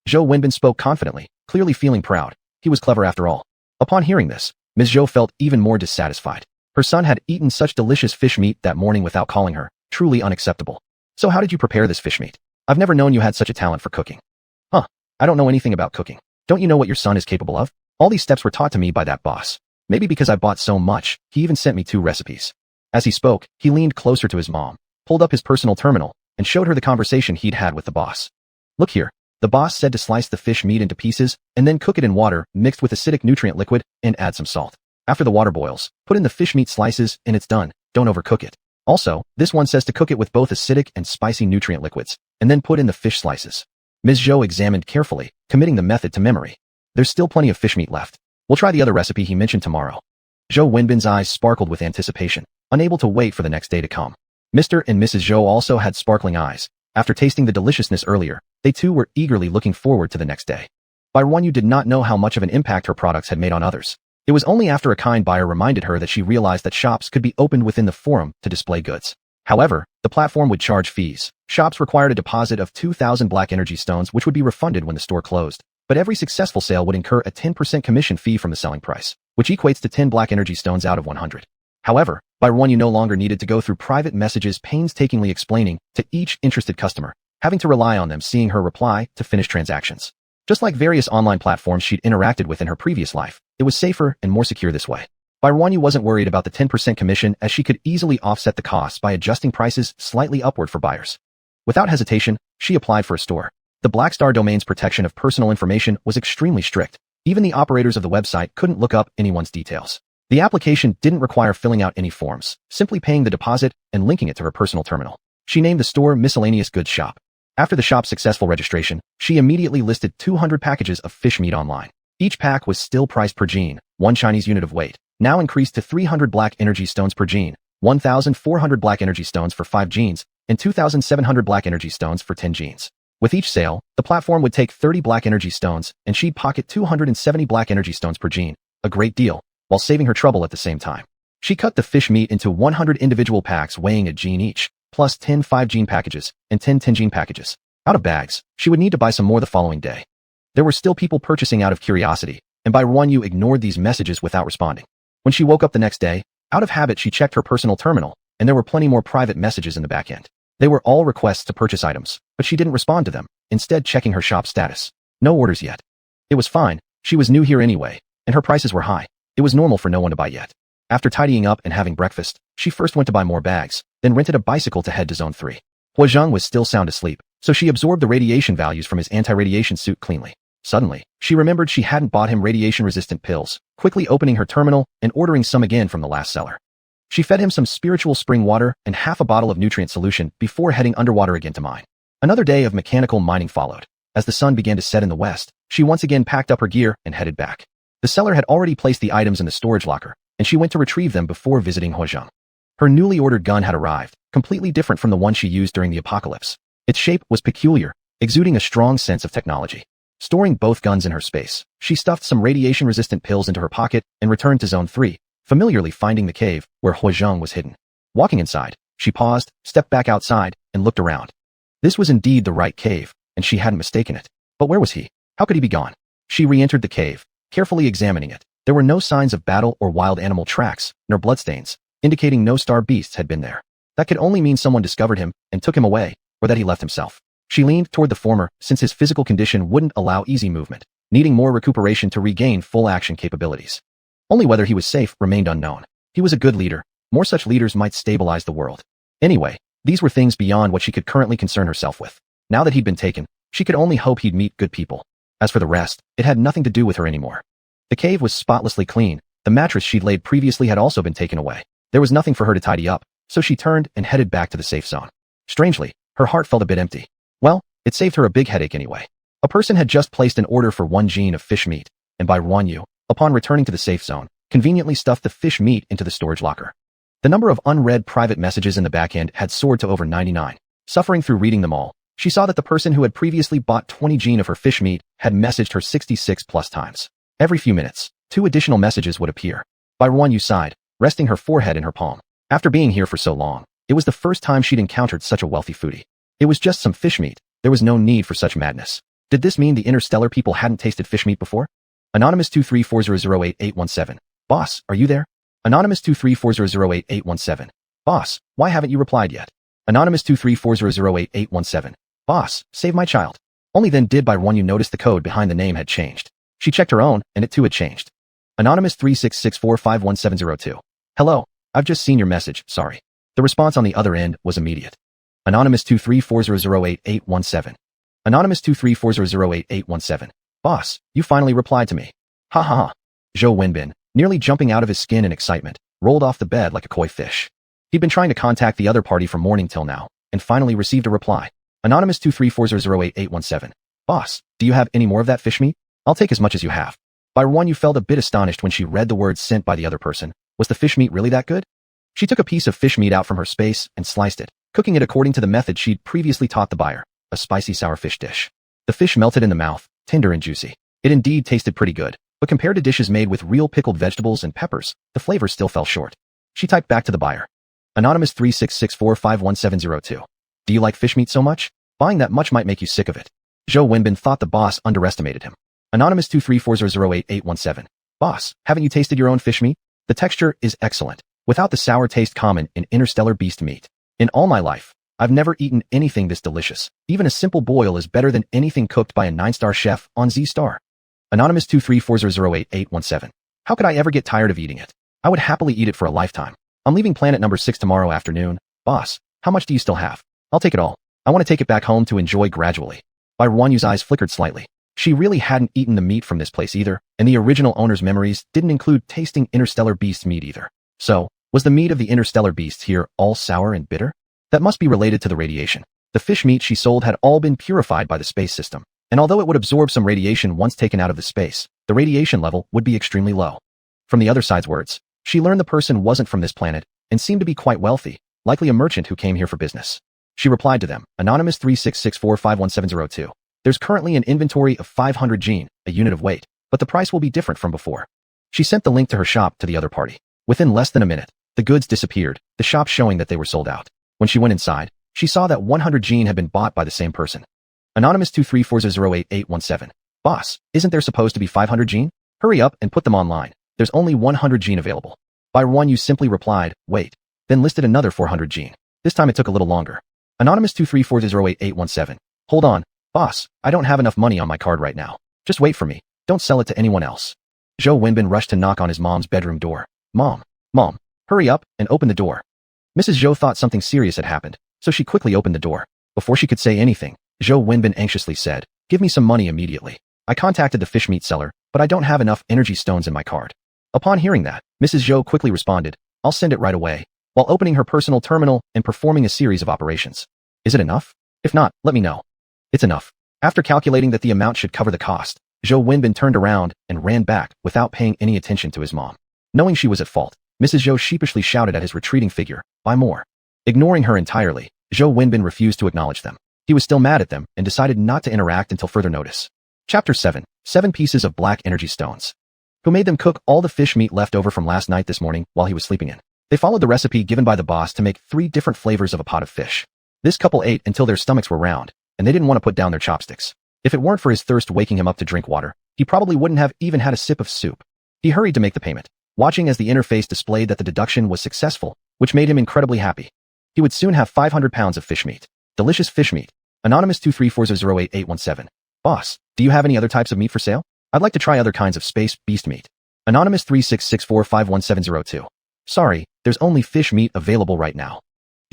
Zhou Wenbin spoke confidently, clearly feeling proud. He was clever after all. Upon hearing this, Ms. Zhou felt even more dissatisfied. Her son had eaten such delicious fish meat that morning without calling her. Truly unacceptable. So how did you prepare this fish meat? I've never known you had such a talent for cooking. Huh. I don't know anything about cooking. Don't you know what your son is capable of? All these steps were taught to me by that boss. Maybe because I bought so much, he even sent me 2 recipes. As he spoke, he leaned closer to his mom, pulled up his personal terminal, and showed her the conversation he'd had with the boss. Look here. The boss said to slice the fish meat into pieces, and then cook it in water mixed with acidic nutrient liquid, and add some salt. After the water boils, put in the fish meat slices, and it's done. Don't overcook it. Also, this one says to cook it with both acidic and spicy nutrient liquids, and then put in the fish slices. Ms. Zhou examined carefully, committing the method to memory. There's still plenty of fish meat left. We'll try the other recipe he mentioned tomorrow. Zhou Wenbin's eyes sparkled with anticipation, unable to wait for the next day to come. Mr. and Mrs. Zhou also had sparkling eyes. After tasting the deliciousness earlier, they too were eagerly looking forward to the next day. Barren did not know how much of an impact her products had made on others. It was only after a kind buyer reminded her that she realized that shops could be opened within the forum to display goods. However, the platform would charge fees. Shops required a deposit of 2,000 black energy stones which would be refunded when the store closed. But every successful sale would incur a 10% commission fee from the selling price, which equates to 10 black energy stones out of 100. However, Barren no longer needed to go through private messages painstakingly explaining to each interested customer, having to rely on them seeing her reply to finish transactions. Just like various online platforms she'd interacted with in her previous life, it was safer and more secure this way. Barren wasn't worried about the 10% commission as she could easily offset the costs by adjusting prices slightly upward for buyers. Without hesitation, she applied for a store. The Black Star domain's protection of personal information was extremely strict. Even the operators of the website couldn't look up anyone's details. The application didn't require filling out any forms, simply paying the deposit and linking it to her personal terminal. She named the store Miscellaneous Goods Shop. After the shop's successful registration, she immediately listed 200 packages of fish meat online. Each pack was still priced per jean, 1 Chinese unit of weight, now increased to 300 black energy stones per jean, 1,400 black energy stones for 5 jeans, and 2,700 black energy stones for 10 jeans. With each sale, the platform would take 30 black energy stones, and she'd pocket 270 black energy stones per jean, a great deal, while saving her trouble at the same time. She cut the fish meat into 100 individual packs weighing a jean each, plus 10 5-jean packages and 10 10-jean packages. Out of bags, she would need to buy some more the following day. There were still people purchasing out of curiosity, and Barren ignored these messages without responding. When she woke up the next day, out of habit she checked her personal terminal, and there were plenty more private messages in the back end. They were all requests to purchase items, but she didn't respond to them, instead checking her shop status. No orders yet. It was fine, she was new here anyway, and her prices were high. It was normal for no one to buy yet. After tidying up and having breakfast, she first went to buy more bags, then rented a bicycle to head to Zone 3. Huazhang was still sound asleep, so she absorbed the radiation values from his anti-radiation suit cleanly. Suddenly, she remembered she hadn't bought him radiation-resistant pills, quickly opening her terminal and ordering some again from the last seller. She fed him some spiritual spring water and half a bottle of nutrient solution before heading underwater again to mine. Another day of mechanical mining followed. As the sun began to set in the west, she once again packed up her gear and headed back. The seller had already placed the items in the storage locker, and she went to retrieve them before visiting Huazhang. Her newly ordered gun had arrived, completely different from the one she used during the apocalypse. Its shape was peculiar, exuding a strong sense of technology. Storing both guns in her space, she stuffed some radiation-resistant pills into her pocket and returned to Zone 3, familiarly finding the cave where Huazhang was hidden. Walking inside, she paused, stepped back outside, and looked around. This was indeed the right cave, and she hadn't mistaken it. But where was he? How could he be gone? She re-entered the cave, carefully examining it. There were no signs of battle or wild animal tracks, nor bloodstains, indicating no star beasts had been there. That could only mean someone discovered him and took him away, or that he left himself. She leaned toward the former, since his physical condition wouldn't allow easy movement, needing more recuperation to regain full action capabilities. Only whether he was safe remained unknown. He was a good leader. More such leaders might stabilize the world. Anyway, these were things beyond what she could currently concern herself with. Now that he'd been taken, she could only hope he'd meet good people. As for the rest, it had nothing to do with her anymore. The cave was spotlessly clean. The mattress she'd laid previously had also been taken away. There was nothing for her to tidy up, so she turned and headed back to the safe zone. Strangely, her heart felt a bit empty. Well, it saved her a big headache anyway. A person had just placed an order for 1 jean of fish meat, and Barren Upon returning to the safe zone, conveniently stuffed the fish meat into the storage locker. The number of unread private messages in the backend had soared to over 99. Suffering through reading them all, she saw that the person who had previously bought 20 Gene of her fish meat had messaged her 66 plus times. Every few minutes, 2 additional messages would appear. Barren sighed, resting her forehead in her palm. After being here for so long, it was the first time she'd encountered such a wealthy foodie. It was just some fish meat. There was no need for such madness. Did this mean the interstellar people hadn't tasted fish meat before? Anonymous 234008817. Boss, are you there? Anonymous 234008817. Boss, why haven't you replied yet? Anonymous 234008817. Boss, save my child. Only then did Barren notice the code behind the name had changed. She checked her own, and it too had changed. Anonymous 3664511702. Hello, I've just seen your message, sorry. The response on the other end was immediate. Anonymous 234008817. Anonymous 234008817. Boss, you finally replied to me. Ha ha ha. Zhou Wenbin, nearly jumping out of his skin in excitement, rolled off the bed like a koi fish. He'd been trying to contact the other party from morning till now, and finally received a reply. Anonymous 234008817. Boss, do you have any more of that fish meat? I'll take as much as you have. Barren felt a bit astonished when she read the words sent by the other person. Was the fish meat really that good? She took a piece of fish meat out from her space and sliced it, cooking it according to the method she'd previously taught the buyer, a spicy sour fish dish. The fish melted in the mouth, tender and juicy. It indeed tasted pretty good, but compared to dishes made with real pickled vegetables and peppers, the flavor still fell short. She typed back to the buyer. Anonymous 3664511702. Do you like fish meat so much? Buying that much might make you sick of it. Zhou Wenbin thought the boss underestimated him. Anonymous 234008817. Boss, haven't you tasted your own fish meat? The texture is excellent, without the sour taste common in interstellar beast meat. In all my life, I've never eaten anything this delicious. Even a simple boil is better than anything cooked by a 9-star chef on Z-Star. Anonymous 234008817. How could I ever get tired of eating it? I would happily eat it for a lifetime. I'm leaving planet number 6 tomorrow afternoon. Boss, how much do you still have? I'll take it all. I want to take it back home to enjoy gradually. Barren's eyes flickered slightly. She really hadn't eaten the meat from this place either, and the original owner's memories didn't include tasting interstellar beast meat either. So, was the meat of the interstellar beasts here all sour and bitter? That must be related to the radiation. The fish meat she sold had all been purified by the space system, and although it would absorb some radiation once taken out of the space, the radiation level would be extremely low. From the other side's words, she learned the person wasn't from this planet and seemed to be quite wealthy, likely a merchant who came here for business. She replied to them, Anonymous 3664511702. There's currently an inventory of 500 Gene, a unit of weight, but the price will be different from before. She sent the link to her shop to the other party. Within less than a minute, the goods disappeared, the shop showing that they were sold out. When she went inside, she saw that 100 Gene had been bought by the same person. Anonymous 234008817. Boss, isn't there supposed to be 500 Gene? Hurry up and put them online. There's only 100 Gene available. Barren simply replied, wait, then listed another 400 Gene. This time it took a little longer. Anonymous 234008817. Hold on, boss, I don't have enough money on my card right now. Just wait for me. Don't sell it to anyone else. Zhou Wenbin rushed to knock on his mom's bedroom door. Mom, hurry up and open the door. Mrs. Zhou thought something serious had happened, so she quickly opened the door. Before she could say anything, Zhou Wenbin anxiously said, give me some money immediately. I contacted the fish meat seller, but I don't have enough energy stones in my card. Upon hearing that, Mrs. Zhou quickly responded, I'll send it right away, while opening her personal terminal and performing a series of operations. Is it enough? If not, let me know. It's enough. After calculating that the amount should cover the cost, Zhou Wenbin turned around and ran back without paying any attention to his mom. Knowing she was at fault, Mrs. Zhou sheepishly shouted at his retreating figure, buy more. Ignoring her entirely, Zhou Wenbin refused to acknowledge them. He was still mad at them and decided not to interact until further notice. Chapter 7. 7 pieces of black energy stones. Who made them cook all the fish meat left over from last night this morning while he was sleeping in? They followed the recipe given by the boss to make 3 different flavors of a pot of fish. This couple ate until their stomachs were round, and they didn't want to put down their chopsticks. If it weren't for his thirst waking him up to drink water, he probably wouldn't have even had a sip of soup. He hurried to make the payment, watching as the interface displayed that the deduction was successful, which made him incredibly happy. He would soon have 500 pounds of fish meat. Delicious fish meat. Anonymous 234008817. Boss, do you have any other types of meat for sale? I'd like to try other kinds of space beast meat. Anonymous 3664511702. Sorry, there's only fish meat available right now.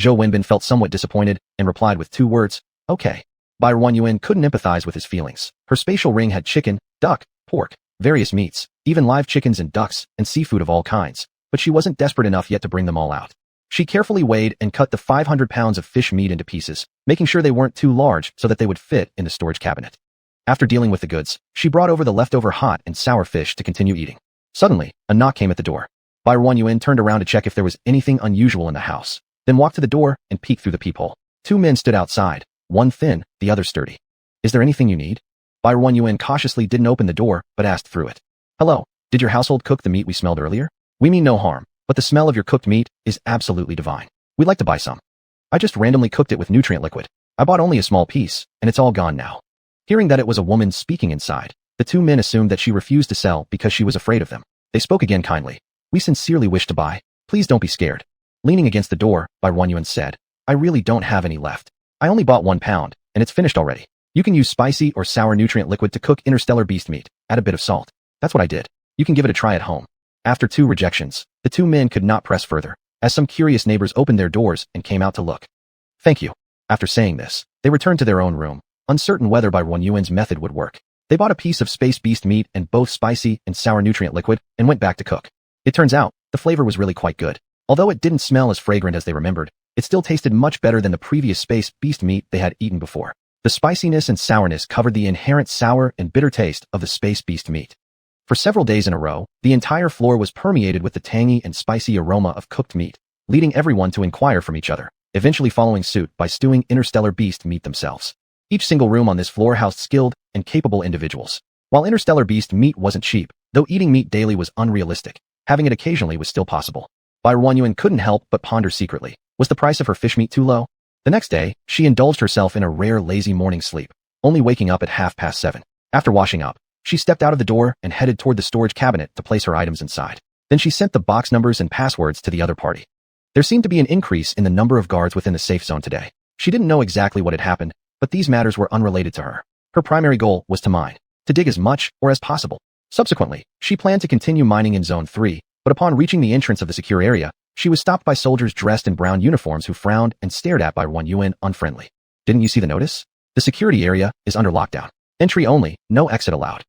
Zhou Wenbin felt somewhat disappointed and replied with 2 words, okay. Barren couldn't empathize with his feelings. Her spatial ring had chicken, duck, pork, various meats, even live chickens and ducks, and seafood of all kinds, but she wasn't desperate enough yet to bring them all out. She carefully weighed and cut the 500 pounds of fish meat into pieces, making sure they weren't too large so that they would fit in the storage cabinet. After dealing with the goods, she brought over the leftover hot and sour fish to continue eating. Suddenly, a knock came at the door. Barren Yuan turned around to check if there was anything unusual in the house, then walked to the door and peeked through the peephole. Two men stood outside, one thin, the other sturdy. Is there anything you need? Barren Yuan cautiously didn't open the door, but asked through it. Hello, did your household cook the meat we smelled earlier? We mean no harm, but the smell of your cooked meat is absolutely divine. We'd like to buy some. I just randomly cooked it with nutrient liquid. I bought only a small piece, and it's all gone now. Hearing that it was a woman speaking inside, the two men assumed that she refused to sell because she was afraid of them. They spoke again kindly. We sincerely wish to buy. Please don't be scared. Leaning against the door, Barren Yuan said, I really don't have any left. I only bought 1 pound, and it's finished already. You can use spicy or sour nutrient liquid to cook interstellar beast meat. Add a bit of salt. That's what I did. You can give it a try at home. After 2 rejections, the 2 men could not press further, as some curious neighbors opened their doors and came out to look. Thank you. After saying this, they returned to their own room, uncertain whether Barren Yuan's method would work. They bought a piece of space beast meat and both spicy and sour nutrient liquid and went back to cook. It turns out, the flavor was really quite good. Although it didn't smell as fragrant as they remembered, it still tasted much better than the previous space beast meat they had eaten before. The spiciness and sourness covered the inherent sour and bitter taste of the space beast meat. For several days in a row, the entire floor was permeated with the tangy and spicy aroma of cooked meat, leading everyone to inquire from each other, eventually following suit by stewing interstellar beast meat themselves. Each single room on this floor housed skilled and capable individuals. While interstellar beast meat wasn't cheap, though eating meat daily was unrealistic, having it occasionally was still possible. Barren Yuan couldn't help but ponder secretly. Was the price of her fish meat too low? The next day, she indulged herself in a rare lazy morning sleep, only waking up at 7:30. After washing up, she stepped out of the door and headed toward the storage cabinet to place her items inside. Then she sent the box numbers and passwords to the other party. There seemed to be an increase in the number of guards within the safe zone today. She didn't know exactly what had happened, but these matters were unrelated to her. Her primary goal was to mine, to dig as much or as possible. Subsequently, she planned to continue mining in Zone 3, but upon reaching the entrance of the secure area, she was stopped by soldiers dressed in brown uniforms who frowned and stared at Barren Yuan unfriendly. Didn't you see the notice? The security area is under lockdown. Entry only, no exit allowed.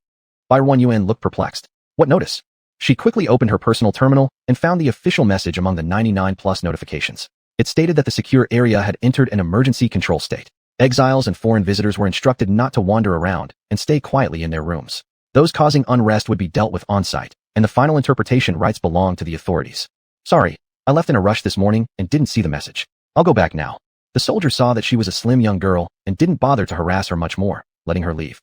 Barren Yuan looked perplexed. What notice? She quickly opened her personal terminal and found the official message among the 99+ notifications. It stated that the secure area had entered an emergency control state. Exiles and foreign visitors were instructed not to wander around and stay quietly in their rooms. Those causing unrest would be dealt with on-site, and the final interpretation rights belong to the authorities. Sorry, I left in a rush this morning and didn't see the message. I'll go back now. The soldier saw that she was a slim young girl and didn't bother to harass her much more, letting her leave.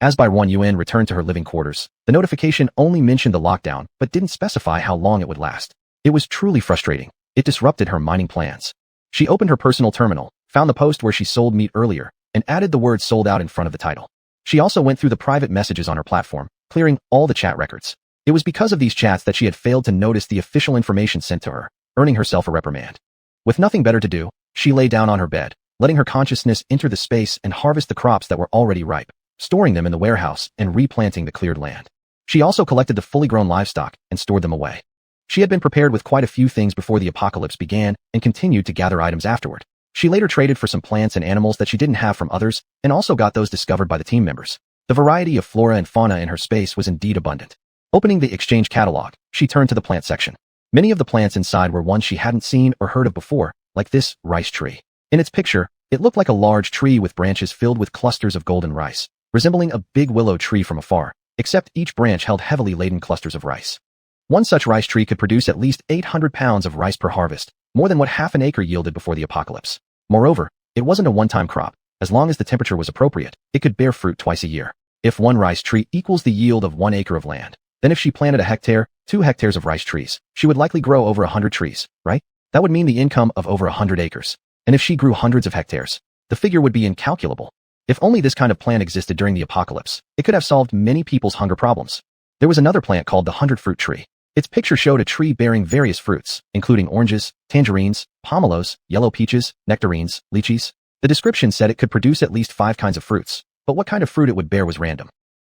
As Barren Yuan returned to her living quarters, the notification only mentioned the lockdown but didn't specify how long it would last. It was truly frustrating. It disrupted her mining plans. She opened her personal terminal, found the post where she sold meat earlier, and added the word sold out in front of the title. She also went through the private messages on her platform, clearing all the chat records. It was because of these chats that she had failed to notice the official information sent to her, earning herself a reprimand. With nothing better to do, she lay down on her bed, letting her consciousness enter the space and harvest the crops that were already ripe, storing them in the warehouse and replanting the cleared land. She also collected the fully grown livestock and stored them away. She had been prepared with quite a few things before the apocalypse began and continued to gather items afterward. She later traded for some plants and animals that she didn't have from others and also got those discovered by the team members. The variety of flora and fauna in her space was indeed abundant. Opening the exchange catalog, she turned to the plant section. Many of the plants inside were ones she hadn't seen or heard of before, like this rice tree. In its picture, it looked like a large tree with branches filled with clusters of golden rice, resembling a big willow tree from afar, except each branch held heavily laden clusters of rice. One such rice tree could produce at least 800 pounds of rice per harvest, more than what half an acre yielded before the apocalypse. Moreover, it wasn't a one-time crop. As long as the temperature was appropriate, it could bear fruit twice a year. If one rice tree equals the yield of 1 acre of land, then if she planted a hectare, 2 hectares of rice trees, she would likely grow over 100 trees, right? That would mean the income of over 100 acres. And if she grew hundreds of hectares, the figure would be incalculable. If only this kind of plant existed during the apocalypse, it could have solved many people's hunger problems. There was another plant called the 100-fruit tree. Its picture showed a tree bearing various fruits, including oranges, tangerines, pomelos, yellow peaches, nectarines, lychees. The description said it could produce at least 5 kinds of fruits, but what kind of fruit it would bear was random.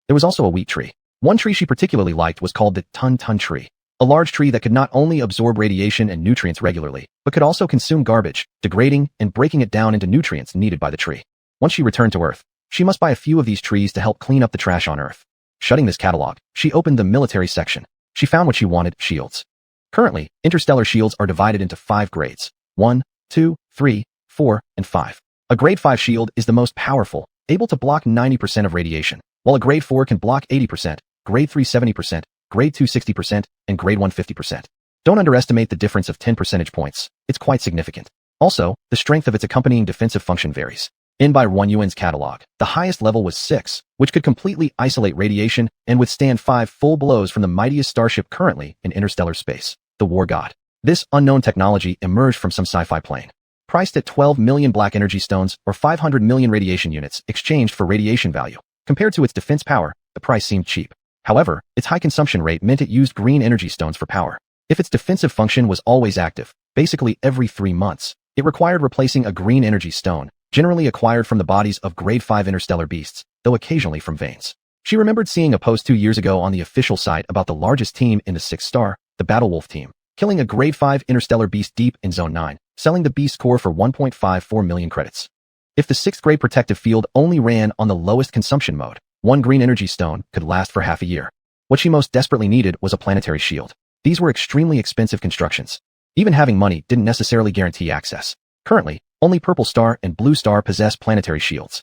There was also a wheat tree. One tree she particularly liked was called the ton-ton tree, a large tree that could not only absorb radiation and nutrients regularly, but could also consume garbage, degrading and breaking it down into nutrients needed by the tree. Once she returned to Earth, she must buy a few of these trees to help clean up the trash on Earth. Shutting this catalog, she opened the military section. She found what she wanted: shields. Currently, interstellar shields are divided into 5 grades: 1, 2, 3, 4, and 5. A grade 5 shield is the most powerful, able to block 90% of radiation, while a grade 4 can block 80%, grade 3 70%, grade 2 60%, and grade 1 50%. Don't underestimate the difference of 10 percentage points. It's quite significant. Also, the strength of its accompanying defensive function varies. In by 1 UN's catalog, the highest level was 6, which could completely isolate radiation and withstand 5 full blows from the mightiest starship currently in interstellar space, the War God. This unknown technology emerged from some sci-fi plane. Priced at 12 million black energy stones or 500 million radiation units exchanged for radiation value. Compared to its defense power, the price seemed cheap. However, its high consumption rate meant it used green energy stones for power. If its defensive function was always active, basically every 3 months, it required replacing a green energy stone, generally acquired from the bodies of grade 5 interstellar beasts, though occasionally from veins. She remembered seeing a post 2 years ago on the official site about the largest team in the 6th star, the Battlewolf team, killing a grade 5 interstellar beast deep in Zone 9, selling the beast core for 1.54 million credits. If the 6th grade protective field only ran on the lowest consumption mode, 1 green energy stone could last for half a year. What she most desperately needed was a planetary shield. These were extremely expensive constructions. Even having money didn't necessarily guarantee access. Currently, only Purple Star and Blue Star possess planetary shields.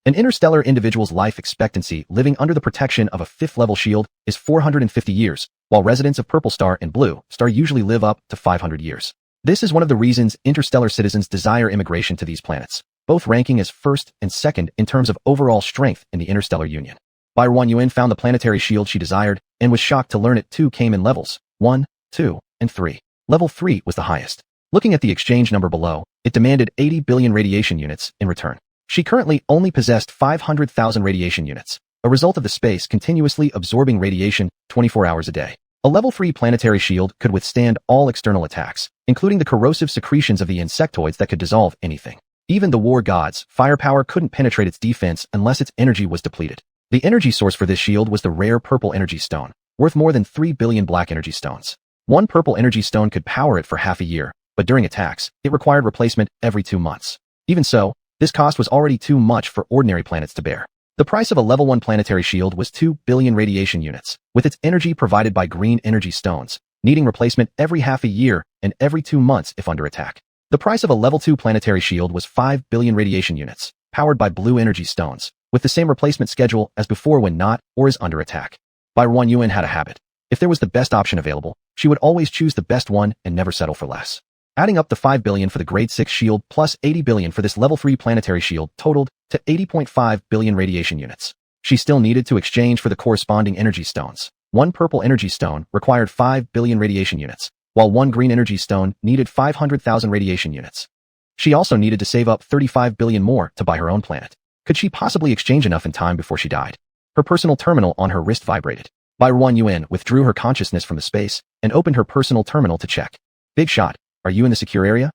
An interstellar individual's life expectancy living under the protection of a 5th-level shield is 450 years, while residents of Purple Star and Blue Star usually live up to 500 years. This is one of the reasons interstellar citizens desire immigration to these planets, both ranking as 1st and 2nd in terms of overall strength in the interstellar union. By 1 UN found the planetary shield she desired and was shocked to learn it too came in levels 1, 2, and 3. Level 3 was the highest. Looking at the exchange number below, it demanded 80 billion radiation units in return. She currently only possessed 500,000 radiation units, a result of the space continuously absorbing radiation 24 hours a day. A level 3 planetary shield could withstand all external attacks, including the corrosive secretions of the insectoids that could dissolve anything. Even the War God's firepower couldn't penetrate its defense unless its energy was depleted. The energy source for this shield was the rare purple energy stone, worth more than 3 billion black energy stones. 1 purple energy stone could power it for half a year, but during attacks, it required replacement every 2 months. Even so, this cost was already too much for ordinary planets to bear. The price of a level 1 planetary shield was 2 billion radiation units, with its energy provided by green energy stones, needing replacement every half a year and every 2 months if under attack. The price of a level 2 planetary shield was 5 billion radiation units, powered by blue energy stones, with the same replacement schedule as before when not or is under attack. By 1 UN had a habit. If there was the best option available, she would always choose the best one and never settle for less. Adding up the 5 billion for the grade 6 shield plus 80 billion for this level 3 planetary shield totaled to 80.5 billion radiation units. She still needed to exchange for the corresponding energy stones. 1 purple energy stone required 5 billion radiation units, while 1 green energy stone needed 500,000 radiation units. She also needed to save up 35 billion more to buy her own planet. Could she possibly exchange enough in time before she died? Her personal terminal on her wrist vibrated. By 1 UN withdrew her consciousness from the space and opened her personal terminal to check. Big shot. Are you in the secure area?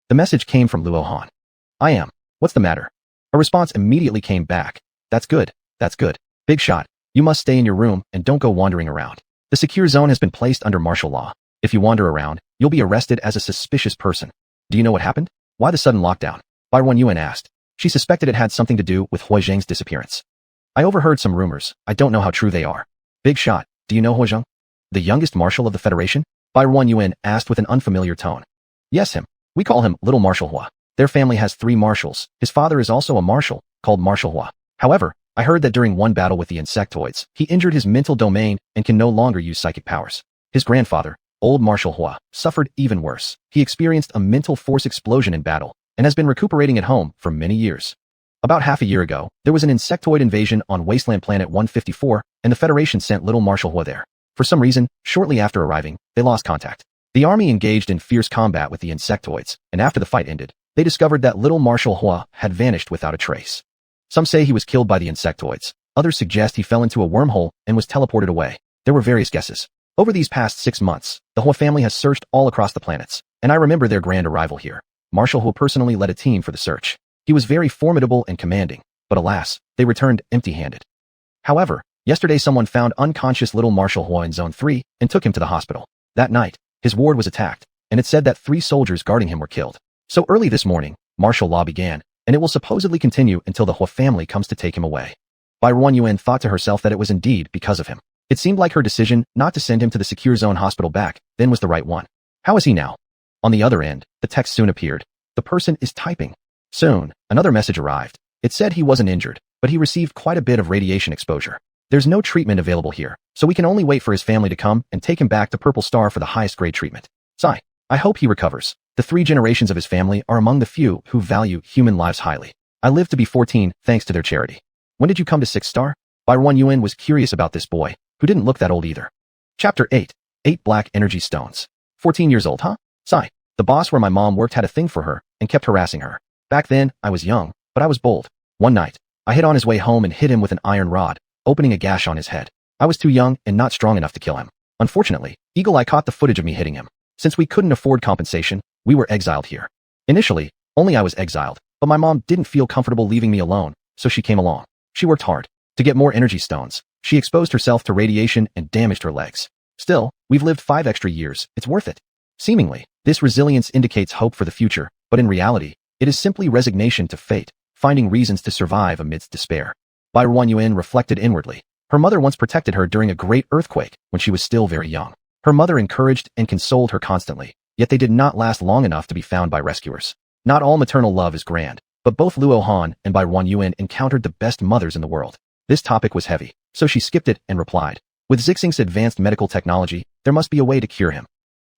The message came from Luo Han. I am. What's the matter? A response immediately came back. That's good. That's good. Big shot. You must stay in your room and don't go wandering around. The secure zone has been placed under martial law. If you wander around, you'll be arrested as a suspicious person. Do you know what happened? Why the sudden lockdown? By 1 UN asked. She suspected it had something to do with Hui Zheng's disappearance. I overheard some rumors. I don't know how true they are. Big shot. Do you know Hui Zheng? The youngest marshal of the Federation? By 1 UN asked with an unfamiliar tone. Yes, him. We call him Little Marshal Hua. Their family has 3 marshals. His father is also a marshal, called Marshal Hua. However, I heard that during one battle with the insectoids, he injured his mental domain and can no longer use psychic powers. His grandfather, Old Marshal Hua, suffered even worse. He experienced a mental force explosion in battle and has been recuperating at home for many years. About half a year ago, there was an insectoid invasion on Wasteland Planet 154, and the Federation sent Little Marshal Hua there. For some reason, shortly after arriving, they lost contact. The army engaged in fierce combat with the insectoids, and after the fight ended, they discovered that Little Marshal Hua had vanished without a trace. Some say he was killed by the insectoids. Others suggest he fell into a wormhole and was teleported away. There were various guesses. Over these past 6 months, the Hua family has searched all across the planets, and I remember their grand arrival here. Marshal Hua personally led a team for the search. He was very formidable and commanding, but alas, they returned empty-handed. However, yesterday someone found unconscious Little Marshal Hua in Zone 3 and took him to the hospital. That night, his ward was attacked, and it said that 3 soldiers guarding him were killed. So early this morning, martial law began, and it will supposedly continue until the Hua family comes to take him away. Bai Ruanyuan thought to herself that it was indeed because of him. It seemed like her decision not to send him to the secure zone hospital back then was the right one. How is he now? On the other end, the text soon appeared. The person is typing. Soon, another message arrived. It said he wasn't injured, but he received quite a bit of radiation exposure. There's no treatment available here, so we can only wait for his family to come and take him back to Purple Star for the highest grade treatment. Sigh. I hope he recovers. The 3 generations of his family are among the few who value human lives highly. I lived to be 14 thanks to their charity. When did you come to 6 Star? Byron Yuen was curious about this boy, who didn't look that old either. Chapter 8. 8 Black Energy Stones. 14 years old, huh? Sigh. The boss where my mom worked had a thing for her and kept harassing her. Back then, I was young, but I was bold. One night, I hit on his way home and hit him with an iron rod, opening a gash on his head. I was too young and not strong enough to kill him. Unfortunately, Eagle Eye caught the footage of me hitting him. Since we couldn't afford compensation, we were exiled here. Initially, only I was exiled, but my mom didn't feel comfortable leaving me alone, so she came along. She worked hard to get more energy stones. She exposed herself to radiation and damaged her legs. Still, we've lived 5 extra years. It's worth it. Seemingly, this resilience indicates hope for the future, but in reality, it is simply resignation to fate, finding reasons to survive amidst despair. Bai Ruanyuan reflected inwardly. Her mother once protected her during a great earthquake when she was still very young. Her mother encouraged and consoled her constantly, yet they did not last long enough to be found by rescuers. Not all maternal love is grand, but both Luo Han and Bai Ruanyuan encountered the best mothers in the world. This topic was heavy, so she skipped it and replied, with Zixing's advanced medical technology, there must be a way to cure him.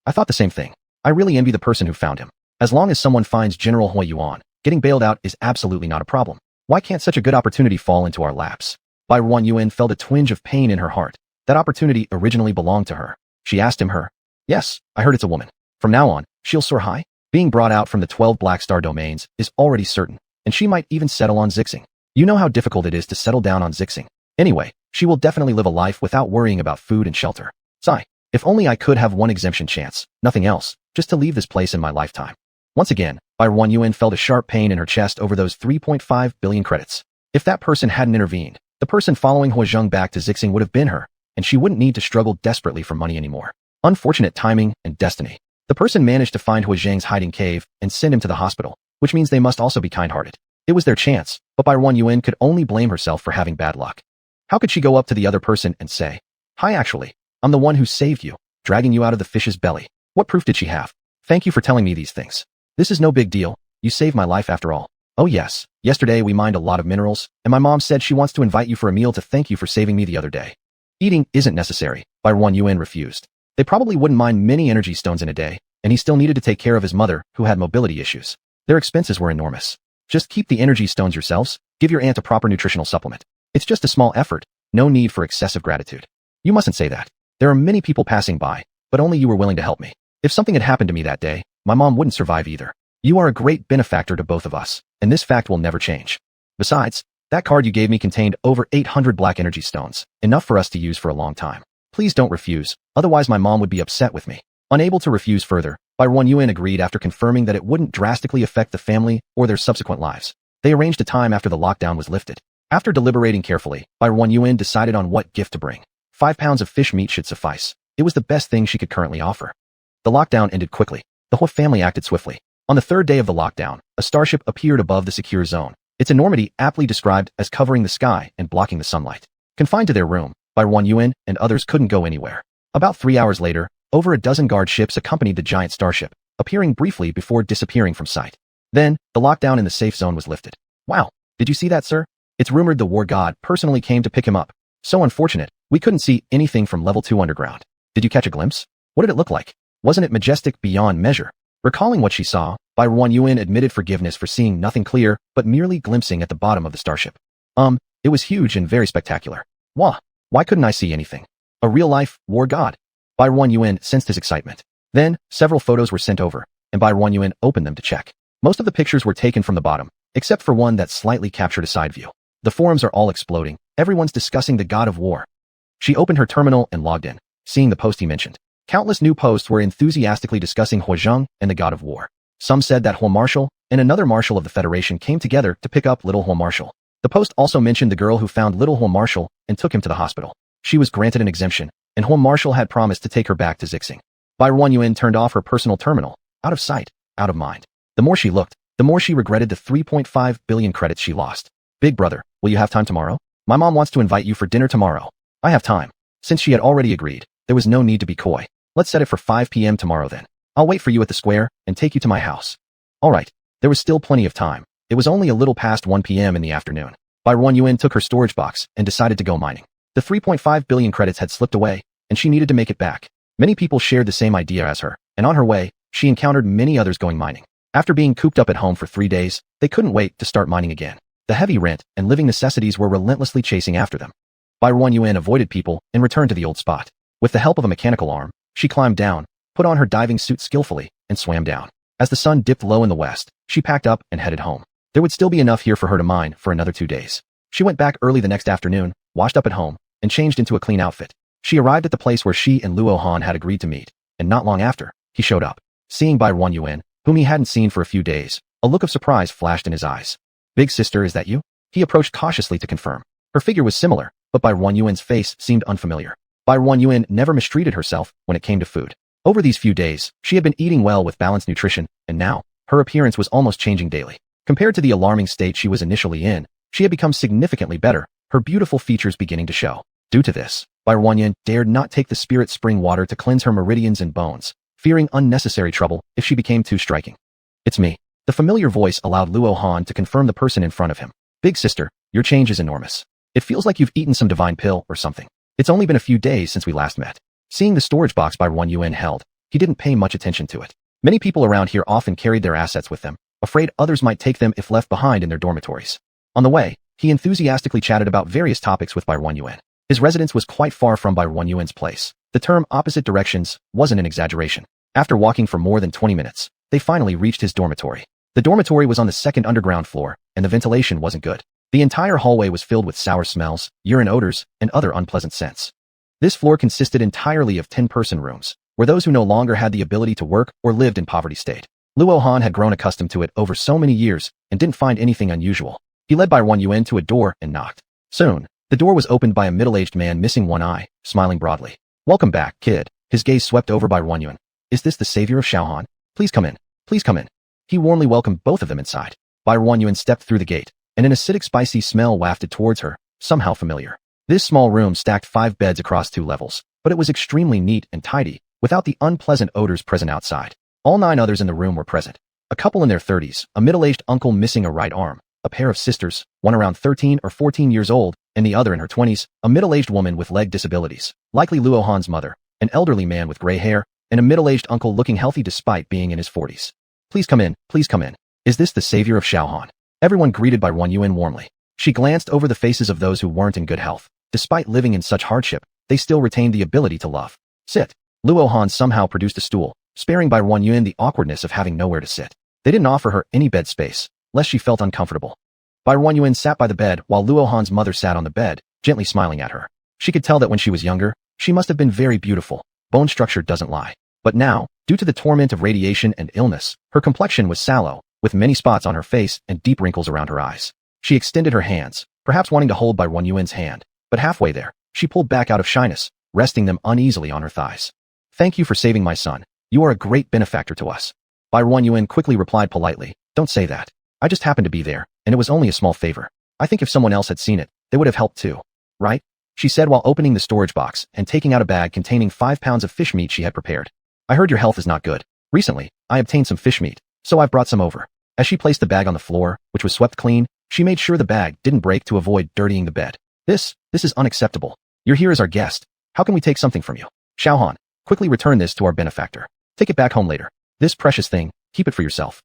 I thought the same thing. I really envy the person who found him. As long as someone finds General Hui Yuan, getting bailed out is absolutely not a problem. Why can't such a good opportunity fall into our laps? Bai Ruanyuan felt a twinge of pain in her heart. That opportunity originally belonged to her. She asked him her. Yes, I heard it's a woman. From now on, she'll soar high. Being brought out from the 12 Black Star domains is already certain, and she might even settle on Zixing. You know how difficult it is to settle down on Zixing. Anyway, she will definitely live a life without worrying about food and shelter. Sigh. If only I could have one exemption chance, nothing else, just to leave this place in my lifetime. Once again, Bai Ruanyuan felt a sharp pain in her chest over those 3.5 billion credits. If that person hadn't intervened, the person following Huozheng back to Zixing would have been her, and she wouldn't need to struggle desperately for money anymore. Unfortunate timing and destiny. The person managed to find Huozheng's hiding cave and send him to the hospital, which means they must also be kind-hearted. It was their chance, but Bai Ruanyuan could only blame herself for having bad luck. How could she go up to the other person and say, "Hi, actually, I'm the one who saved you, dragging you out of the fish's belly"? What proof did she have? Thank you for telling me these things. This is no big deal. You saved my life after all. Oh yes, yesterday we mined a lot of minerals, and my mom said she wants to invite you for a meal to thank you for saving me the other day. Eating isn't necessary, Bai Ruanyuan refused. They probably wouldn't mine many energy stones in a day, and he still needed to take care of his mother, who had mobility issues. Their expenses were enormous. Just keep the energy stones yourselves, give your aunt a proper nutritional supplement. It's just a small effort, no need for excessive gratitude. You mustn't say that. There are many people passing by, but only you were willing to help me. If something had happened to me that day, my mom wouldn't survive either. You are a great benefactor to both of us, and this fact will never change. Besides, that card you gave me contained over 800 black energy stones, enough for us to use for a long time. Please don't refuse, otherwise my mom would be upset with me. Unable to refuse further, Bai Ruanyuan agreed after confirming that it wouldn't drastically affect the family or their subsequent lives. They arranged a time after the lockdown was lifted. After deliberating carefully, Bai Ruanyuan decided on what gift to bring. 5 pounds of fish meat should suffice. It was the best thing she could currently offer. The lockdown ended quickly. The Hua family acted swiftly. On the 3rd day of the lockdown, a starship appeared above the secure zone. Its enormity aptly described as covering the sky and blocking the sunlight. Confined to their room, Bai Ruanyuan and others couldn't go anywhere. About 3 hours later, over a dozen guard ships accompanied the giant starship, appearing briefly before disappearing from sight. Then, the lockdown in the safe zone was lifted. Wow, did you see that, sir? It's rumored the war god personally came to pick him up. So unfortunate, we couldn't see anything from level 2 underground. Did you catch a glimpse? What did it look like? Wasn't it majestic beyond measure? Recalling what she saw, Bai Ruanyuan admitted forgiveness for seeing nothing clear, but merely glimpsing at the bottom of the starship. It was huge and very spectacular. Why couldn't I see anything? A real-life war god? Bai Ruanyuan sensed his excitement. Then, several photos were sent over, and Bai Ruanyuan opened them to check. Most of the pictures were taken from the bottom, except for one that slightly captured a side view. The forums are all exploding. Everyone's discussing the god of war. She opened her terminal and logged in, seeing the post he mentioned. Countless new posts were enthusiastically discussing Huozheng and the god of war. Some said that Hua Marshal and another marshal of the Federation came together to pick up little Hua Marshal. The post also mentioned the girl who found little Hua Marshal and took him to the hospital. She was granted an exemption, and Hua Marshal had promised to take her back to Zixing. Bai Ruanyuan turned off her personal terminal, out of sight, out of mind. The more she looked, the more she regretted the 3.5 billion credits she lost. Big brother, will you have time tomorrow? My mom wants to invite you for dinner tomorrow. I have time. Since she had already agreed, there was no need to be coy. Let's set it for 5 p.m. tomorrow then. I'll wait for you at the square and take you to my house. All right. There was still plenty of time. It was only a little past 1 p.m. in the afternoon. Bai Ruanyuan took her storage box and decided to go mining. The 3.5 billion credits had slipped away, and she needed to make it back. Many people shared the same idea as her, and on her way, she encountered many others going mining. After being cooped up at home for 3 days, they couldn't wait to start mining again. The heavy rent and living necessities were relentlessly chasing after them. Barren Yuan avoided people and returned to the old spot. With the help of a mechanical arm, she climbed down, put on her diving suit skillfully, and swam down. As the sun dipped low in the west, she packed up and headed home. There would still be enough here for her to mine for another 2 days. She went back early the next afternoon, washed up at home, and changed into a clean outfit. She arrived at the place where she and Luo Han had agreed to meet, and not long after, he showed up. Seeing Barren Yuan, whom he hadn't seen for a few days, a look of surprise flashed in his eyes. "Big sister, is that you?" He approached cautiously to confirm. Her figure was similar, but Barren Yuan's face seemed unfamiliar. Barren Yuan never mistreated herself when it came to food. Over these few days, she had been eating well with balanced nutrition, and now, her appearance was almost changing daily. Compared to the alarming state she was initially in, she had become significantly better, her beautiful features beginning to show. Due to this, Barren Yuan dared not take the spirit spring water to cleanse her meridians and bones, fearing unnecessary trouble if she became too striking. "It's me." The familiar voice allowed Luo Han to confirm the person in front of him. "Big sister, your change is enormous. It feels like you've eaten some divine pill or something. It's only been a few days since we last met." Seeing the storage box Barren Yuan held, he didn't pay much attention to it. Many people around here often carried their assets with them, afraid others might take them if left behind in their dormitories. On the way, he enthusiastically chatted about various topics with Barren Yuan. His residence was quite far from Barren Yuan's place. The term opposite directions wasn't an exaggeration. After walking for more than 20 minutes, they finally reached his dormitory. The dormitory was on the second underground floor, and the ventilation wasn't good. The entire hallway was filled with sour smells, urine odors, and other unpleasant scents. This floor consisted entirely of 10-person rooms, where those who no longer had the ability to work or lived in poverty state. Luo Han had grown accustomed to it over so many years and didn't find anything unusual. He led Barren Yuan to a door and knocked. Soon, the door was opened by a middle-aged man missing one eye, smiling broadly. "Welcome back, kid." His gaze swept over Barren Yuan. "Is this the savior of Shaohan? Please come in. Please come in." He warmly welcomed both of them inside. Barren Yuan stepped through the gate, and an acidic spicy smell wafted towards her, somehow familiar. This small room stacked 5 beds across 2 levels, but it was extremely neat and tidy, without the unpleasant odors present outside. All 9 others in the room were present. A couple in their 30s, a middle-aged uncle missing a right arm, a pair of sisters, one around 13 or 14 years old, and the other in her 20s, a middle-aged woman with leg disabilities, likely Luo Han's mother, an elderly man with gray hair, and a middle-aged uncle looking healthy despite being in his 40s. "Please come in, please come in. Is this the savior of Shaohan?" Everyone greeted Barren Yuan warmly. She glanced over the faces of those who weren't in good health. Despite living in such hardship, they still retained the ability to love. "Sit." Luo Han somehow produced a stool, sparing Barren Yuan the awkwardness of having nowhere to sit. They didn't offer her any bed space, lest she felt uncomfortable. Barren Yuan sat by the bed while Luo Han's mother sat on the bed, gently smiling at her. She could tell that when she was younger, she must have been very beautiful. Bone structure doesn't lie. But now, due to the torment of radiation and illness, her complexion was sallow, with many spots on her face and deep wrinkles around her eyes. She extended her hands, perhaps wanting to hold Barren Yuan's hand, but halfway there, she pulled back out of shyness, resting them uneasily on her thighs. "Thank you for saving my son. You are a great benefactor to us." Barren Yuan quickly replied politely, "Don't say that. I just happened to be there, and it was only a small favor. I think if someone else had seen it, they would have helped too. Right?" she said while opening the storage box and taking out a bag containing 5 pounds of fish meat she had prepared. "I heard your health is not good. Recently, I obtained some fish meat, so I've brought some over." As she placed the bag on the floor, which was swept clean, she made sure the bag didn't break to avoid dirtying the bed. This is unacceptable. You're here as our guest. How can we take something from you?" "Shaohan, quickly return this to our benefactor. Take it back home later. This precious thing, keep it for yourself."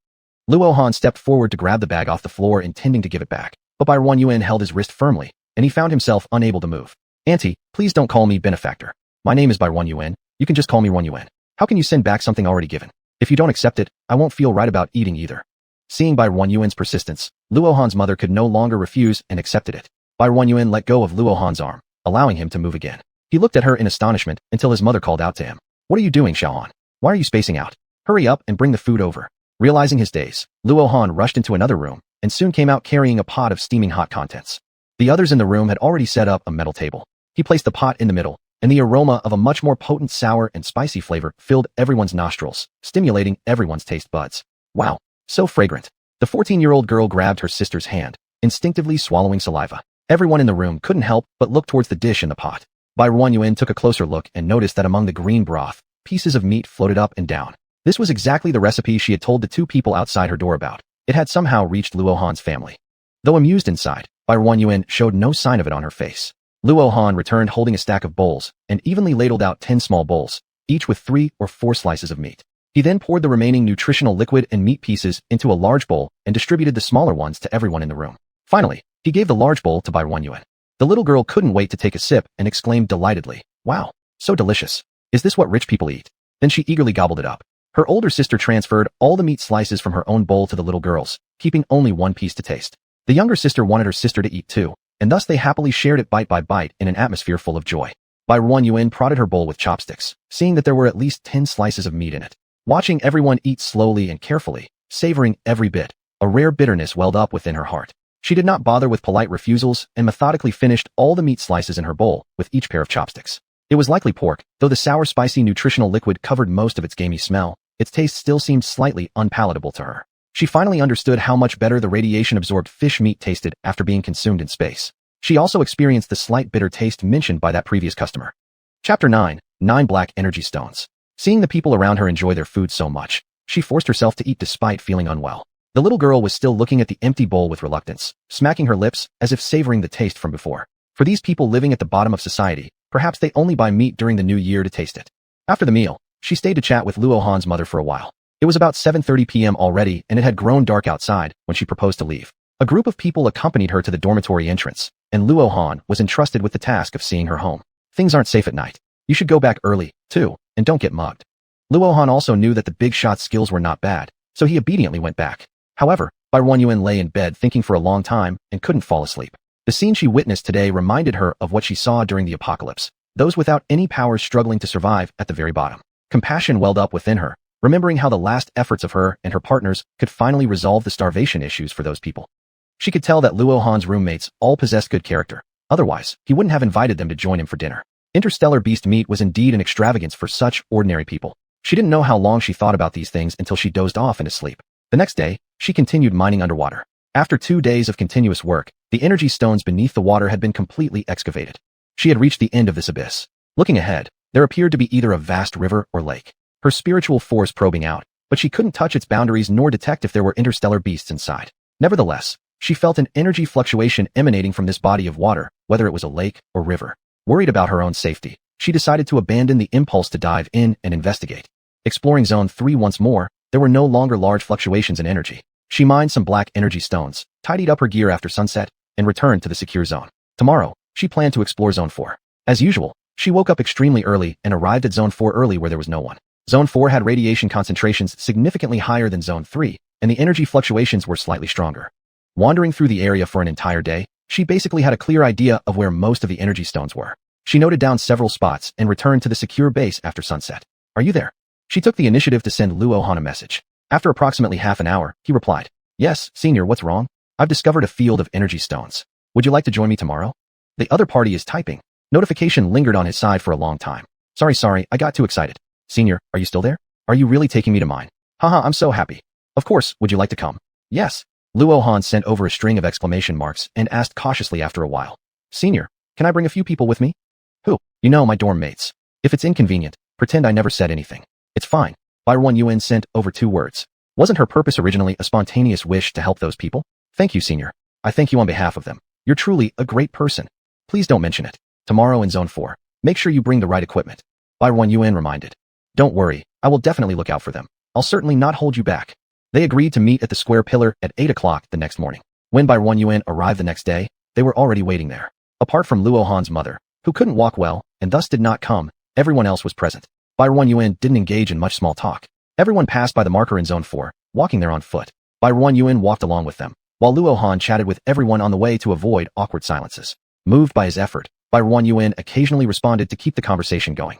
Luo Han stepped forward to grab the bag off the floor intending to give it back, but Barren Yuan held his wrist firmly, and he found himself unable to move. "Auntie, please don't call me benefactor. My name is Barren Yuan. You can just call me Ren Yuan. How can you send back something already given? If you don't accept it, I won't feel right about eating either." Seeing Barren Yuan's persistence, Luo Han's mother could no longer refuse and accepted it. Barren Yuan let go of Luo Han's arm, allowing him to move again. He looked at her in astonishment until his mother called out to him. "What are you doing, Shaohan? Why are you spacing out? Hurry up and bring the food over." Realizing his days, Luo Han rushed into another room and soon came out carrying a pot of steaming hot contents. The others in the room had already set up a metal table. He placed the pot in the middle, and the aroma of a much more potent sour and spicy flavor filled everyone's nostrils, stimulating everyone's taste buds. "Wow, so fragrant." The 14-year-old girl grabbed her sister's hand, instinctively swallowing saliva. Everyone in the room couldn't help but look towards the dish in the pot. Barren Yuan took a closer look and noticed that among the green broth, pieces of meat floated up and down. This was exactly the recipe she had told the 2 people outside her door about. It had somehow reached Luo Han's family. Though amused inside, Barren Yuan showed no sign of it on her face. Luo Han returned holding a stack of bowls and evenly ladled out 10 small bowls, each with 3 or 4 slices of meat. He then poured the remaining nutritional liquid and meat pieces into a large bowl and distributed the smaller ones to everyone in the room. Finally, he gave the large bowl to Barren. The little girl couldn't wait to take a sip and exclaimed delightedly, "Wow, so delicious. Is this what rich people eat?" Then she eagerly gobbled it up. Her older sister transferred all the meat slices from her own bowl to the little girl's, keeping only one piece to taste. The younger sister wanted her sister to eat too, and thus they happily shared it bite by bite in an atmosphere full of joy. Barren prodded her bowl with chopsticks, seeing that there were at least 10 slices of meat in it. Watching everyone eat slowly and carefully, savoring every bit, a rare bitterness welled up within her heart. She did not bother with polite refusals and methodically finished all the meat slices in her bowl with each pair of chopsticks. It was likely pork, though the sour spicy nutritional liquid covered most of its gamey smell. Its taste still seemed slightly unpalatable to her. She finally understood how much better the radiation-absorbed fish meat tasted after being consumed in space. She also experienced the slight bitter taste mentioned by that previous customer. Chapter 9. 9 Black Energy Stones. Seeing the people around her enjoy their food so much, she forced herself to eat despite feeling unwell. The little girl was still looking at the empty bowl with reluctance, smacking her lips as if savoring the taste from before. For these people living at the bottom of society, perhaps they only buy meat during the new year to taste it. After the meal, she stayed to chat with Luo Han's mother for a while. It was about 7:30 p.m. already and it had grown dark outside when she proposed to leave. A group of people accompanied her to the dormitory entrance, and Luo Han was entrusted with the task of seeing her home. Things aren't safe at night. You should go back early, too, and don't get mugged. Luo Han also knew that the big shot's skills were not bad, so he obediently went back. However, Barren lay in bed thinking for a long time and couldn't fall asleep. The scene she witnessed today reminded her of what she saw during the apocalypse, those without any powers struggling to survive at the very bottom. Compassion welled up within her, remembering how the last efforts of her and her partners could finally resolve the starvation issues for those people. She could tell that Luo Han's roommates all possessed good character. Otherwise, he wouldn't have invited them to join him for dinner. Interstellar beast meat was indeed an extravagance for such ordinary people. She didn't know how long she thought about these things until she dozed off into sleep. The next day, she continued mining underwater. After 2 days of continuous work, the energy stones beneath the water had been completely excavated. She had reached the end of this abyss. Looking ahead, there appeared to be either a vast river or lake. Her spiritual force probing out, but she couldn't touch its boundaries nor detect if there were interstellar beasts inside. Nevertheless, she felt an energy fluctuation emanating from this body of water, whether it was a lake or river. Worried about her own safety, she decided to abandon the impulse to dive in and investigate. Exploring Zone 3 once more, there were no longer large fluctuations in energy. She mined some black energy stones, tidied up her gear after sunset, and returned to the secure zone. Tomorrow, she planned to explore Zone 4. As usual, she woke up extremely early and arrived at Zone 4 early where there was no one. Zone 4 had radiation concentrations significantly higher than Zone 3, and the energy fluctuations were slightly stronger. Wandering through the area for an entire day, she basically had a clear idea of where most of the energy stones were. She noted down several spots and returned to the secure base after sunset. "Are you there?" She took the initiative to send Luo Han a message. After approximately half an hour, he replied, "Yes, Senior, what's wrong? I've discovered a field of energy stones. Would you like to join me tomorrow?" The other party is typing. Notification lingered on his side for a long time. Sorry, I got too excited. "Senior, are you still there? Are you really taking me to mine? Haha, I'm so happy. Of course, would you like to come?" "Yes." Luo Han sent over a string of exclamation marks and asked cautiously after a while, "Senior, can I bring a few people with me?" "Who?" "You know, my dorm mates. If it's inconvenient, pretend I never said anything." "It's fine." Barren sent over 2 words. Wasn't her purpose originally a spontaneous wish to help those people? "Thank you, Senior. I thank you on behalf of them. You're truly a great person. Please don't mention it. Tomorrow in Zone 4, make sure you bring the right equipment." Barren reminded. "Don't worry, I will definitely look out for them. I'll certainly not hold you back." They agreed to meet at the square pillar at 8 o'clock the next morning. When Barren arrived the next day, they were already waiting there. Apart from Luo Han's mother, who couldn't walk well and thus did not come, everyone else was present. Barren didn't engage in much small talk. Everyone passed by the marker in Zone 4, walking there on foot. Barren walked along with them, while Luo Han chatted with everyone on the way to avoid awkward silences. Moved by his effort, Barren occasionally responded to keep the conversation going.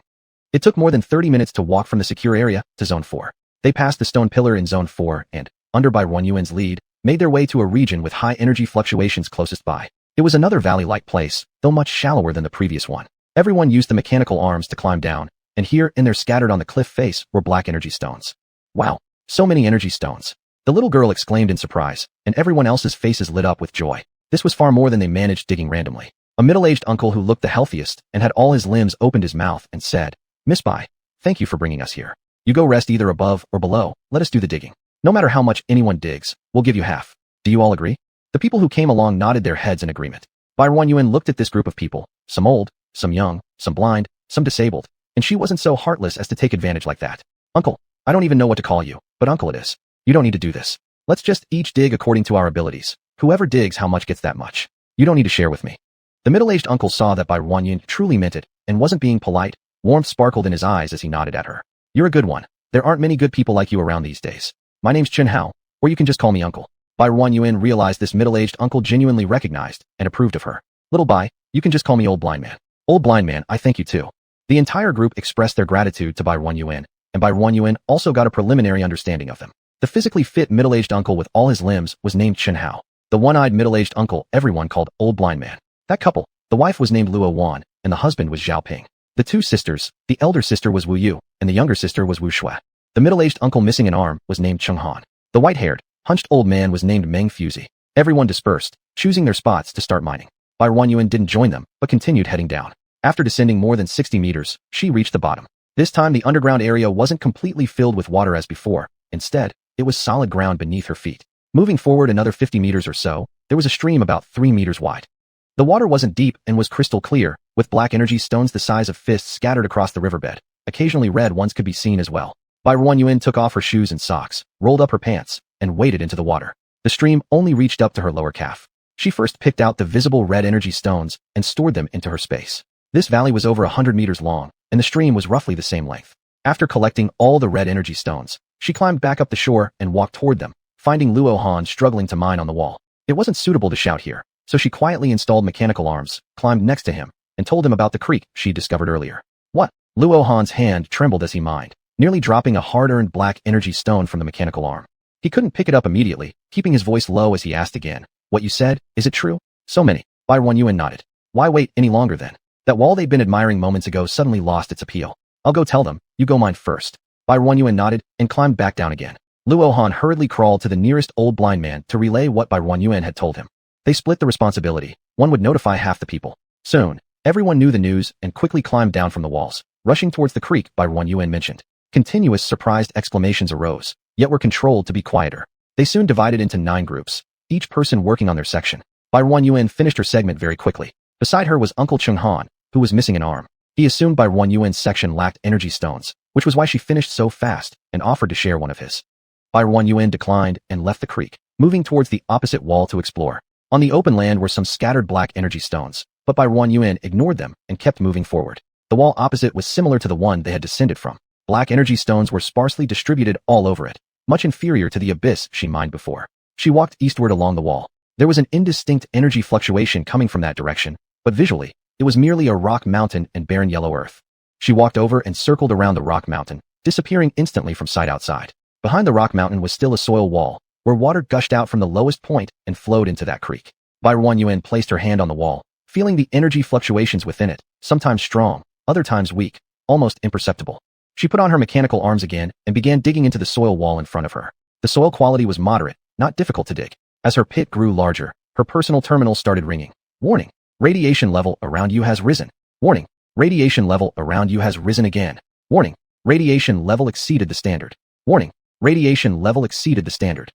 It took more than 30 minutes to walk from the secure area to Zone 4. They passed the stone pillar in Zone 4 and, under Barren's lead, made their way to a region with high energy fluctuations closest by. It was another valley-like place, though much shallower than the previous one. Everyone used the mechanical arms to climb down, and here and there scattered on the cliff face were black energy stones. "Wow, so many energy stones." The little girl exclaimed in surprise, and everyone else's faces lit up with joy. This was far more than they managed digging randomly. A middle-aged uncle who looked the healthiest and had all his limbs opened his mouth and said, "Miss Bai, thank you for bringing us here. You go rest either above or below, let us do the digging. No matter how much anyone digs, we'll give you half. Do you all agree?" The people who came along nodded their heads in agreement. Barren looked at this group of people, some old, some young, some blind, some disabled, and she wasn't so heartless as to take advantage like that. Uncle, I don't even know what to call you, but uncle it is. You don't need to do this. Let's just each dig according to our abilities. Whoever digs how much gets that much. You don't need to share with me. The middle-aged uncle saw that Bai Ruanyun truly meant it and wasn't being polite. Warmth sparkled in his eyes as he nodded at her. You're a good one. There aren't many good people like you around these days. My name's Chen Hao, or you can just call me uncle. Bai Ruanyun realized this middle-aged uncle genuinely recognized and approved of her. Little Bai, you can just call me old blind man. Old blind man, I thank you too. The entire group expressed their gratitude to Bai Ruanyun, and Bai Ruanyun also got a preliminary understanding of them. The physically fit middle-aged uncle with all his limbs was named Chen Hao. The one-eyed middle-aged uncle everyone called old blind man. That couple, the wife was named Luo Wan, and the husband was Zhao Ping. The two sisters, the elder sister was Wu Yu, and the younger sister was Wu Shui. The middle-aged uncle missing an arm was named Cheng Han. The white-haired, hunched old man was named Meng Fuzi. Everyone dispersed, choosing their spots to start mining. Bai Ruanyun didn't join them, but continued heading down. After descending more than 60 meters, she reached the bottom. This time the underground area wasn't completely filled with water as before. Instead, it was solid ground beneath her feet. Moving forward another 50 meters or so, there was a stream about 3 meters wide. The water wasn't deep and was crystal clear, with black energy stones the size of fists scattered across the riverbed. Occasionally red ones could be seen as well. Bai Ruanyun took off her shoes and socks, rolled up her pants, and waded into the water. The stream only reached up to her lower calf. She first picked out the visible red energy stones and stored them into her space. This valley was over 100 meters long, and the stream was roughly the same length. After collecting all the red energy stones, she climbed back up the shore and walked toward them, finding Luo Han struggling to mine on the wall. It wasn't suitable to shout here, so she quietly installed mechanical arms, climbed next to him, and told him about the creek she'd discovered earlier. What? Luo Han's hand trembled as he mined, nearly dropping a hard-earned black energy stone from the mechanical arm. He couldn't pick it up immediately, keeping his voice low as he asked again, "What you said, is it true?" "So many." Bai Ruanyun nodded. "Why wait any longer then?" That wall they'd been admiring moments ago suddenly lost its appeal. "I'll go tell them, you go mine first." Bai Ruanyun nodded and climbed back down again. Luo Han hurriedly crawled to the nearest old blind man to relay what Bai Ruanyun had told him. They split the responsibility. One would notify half the people. Soon, everyone knew the news and quickly climbed down from the walls, rushing towards the creek Bai Ruanyun mentioned. Continuous surprised exclamations arose, yet were controlled to be quieter. They soon divided into 9 groups, each person working on their section. Bai Ruanyun finished her segment very quickly. Beside her was Uncle Cheng Han, who was missing an arm. He assumed Bai Ruanyun's section lacked energy stones, which was why she finished so fast and offered to share one of his. Bai Ruanyun declined and left the creek, moving towards the opposite wall to explore. On the open land were some scattered black energy stones, but Bai Ruanyun ignored them and kept moving forward. The wall opposite was similar to the one they had descended from. Black energy stones were sparsely distributed all over it, much inferior to the abyss she mined before. She walked eastward along the wall. There was an indistinct energy fluctuation coming from that direction, but visually, it was merely a rock mountain and barren yellow earth. She walked over and circled around the rock mountain, disappearing instantly from sight outside. Behind the rock mountain was still a soil wall, where water gushed out from the lowest point and flowed into that creek. Bai Ruanyun placed her hand on the wall, feeling the energy fluctuations within it, sometimes strong, other times weak, almost imperceptible. She put on her mechanical arms again and began digging into the soil wall in front of her. The soil quality was moderate, not difficult to dig. As her pit grew larger, her personal terminal started ringing. "Warning! Radiation level around you has risen. Warning! Radiation level around you has risen again. Warning! Radiation level exceeded the standard. Warning! Radiation level exceeded the standard."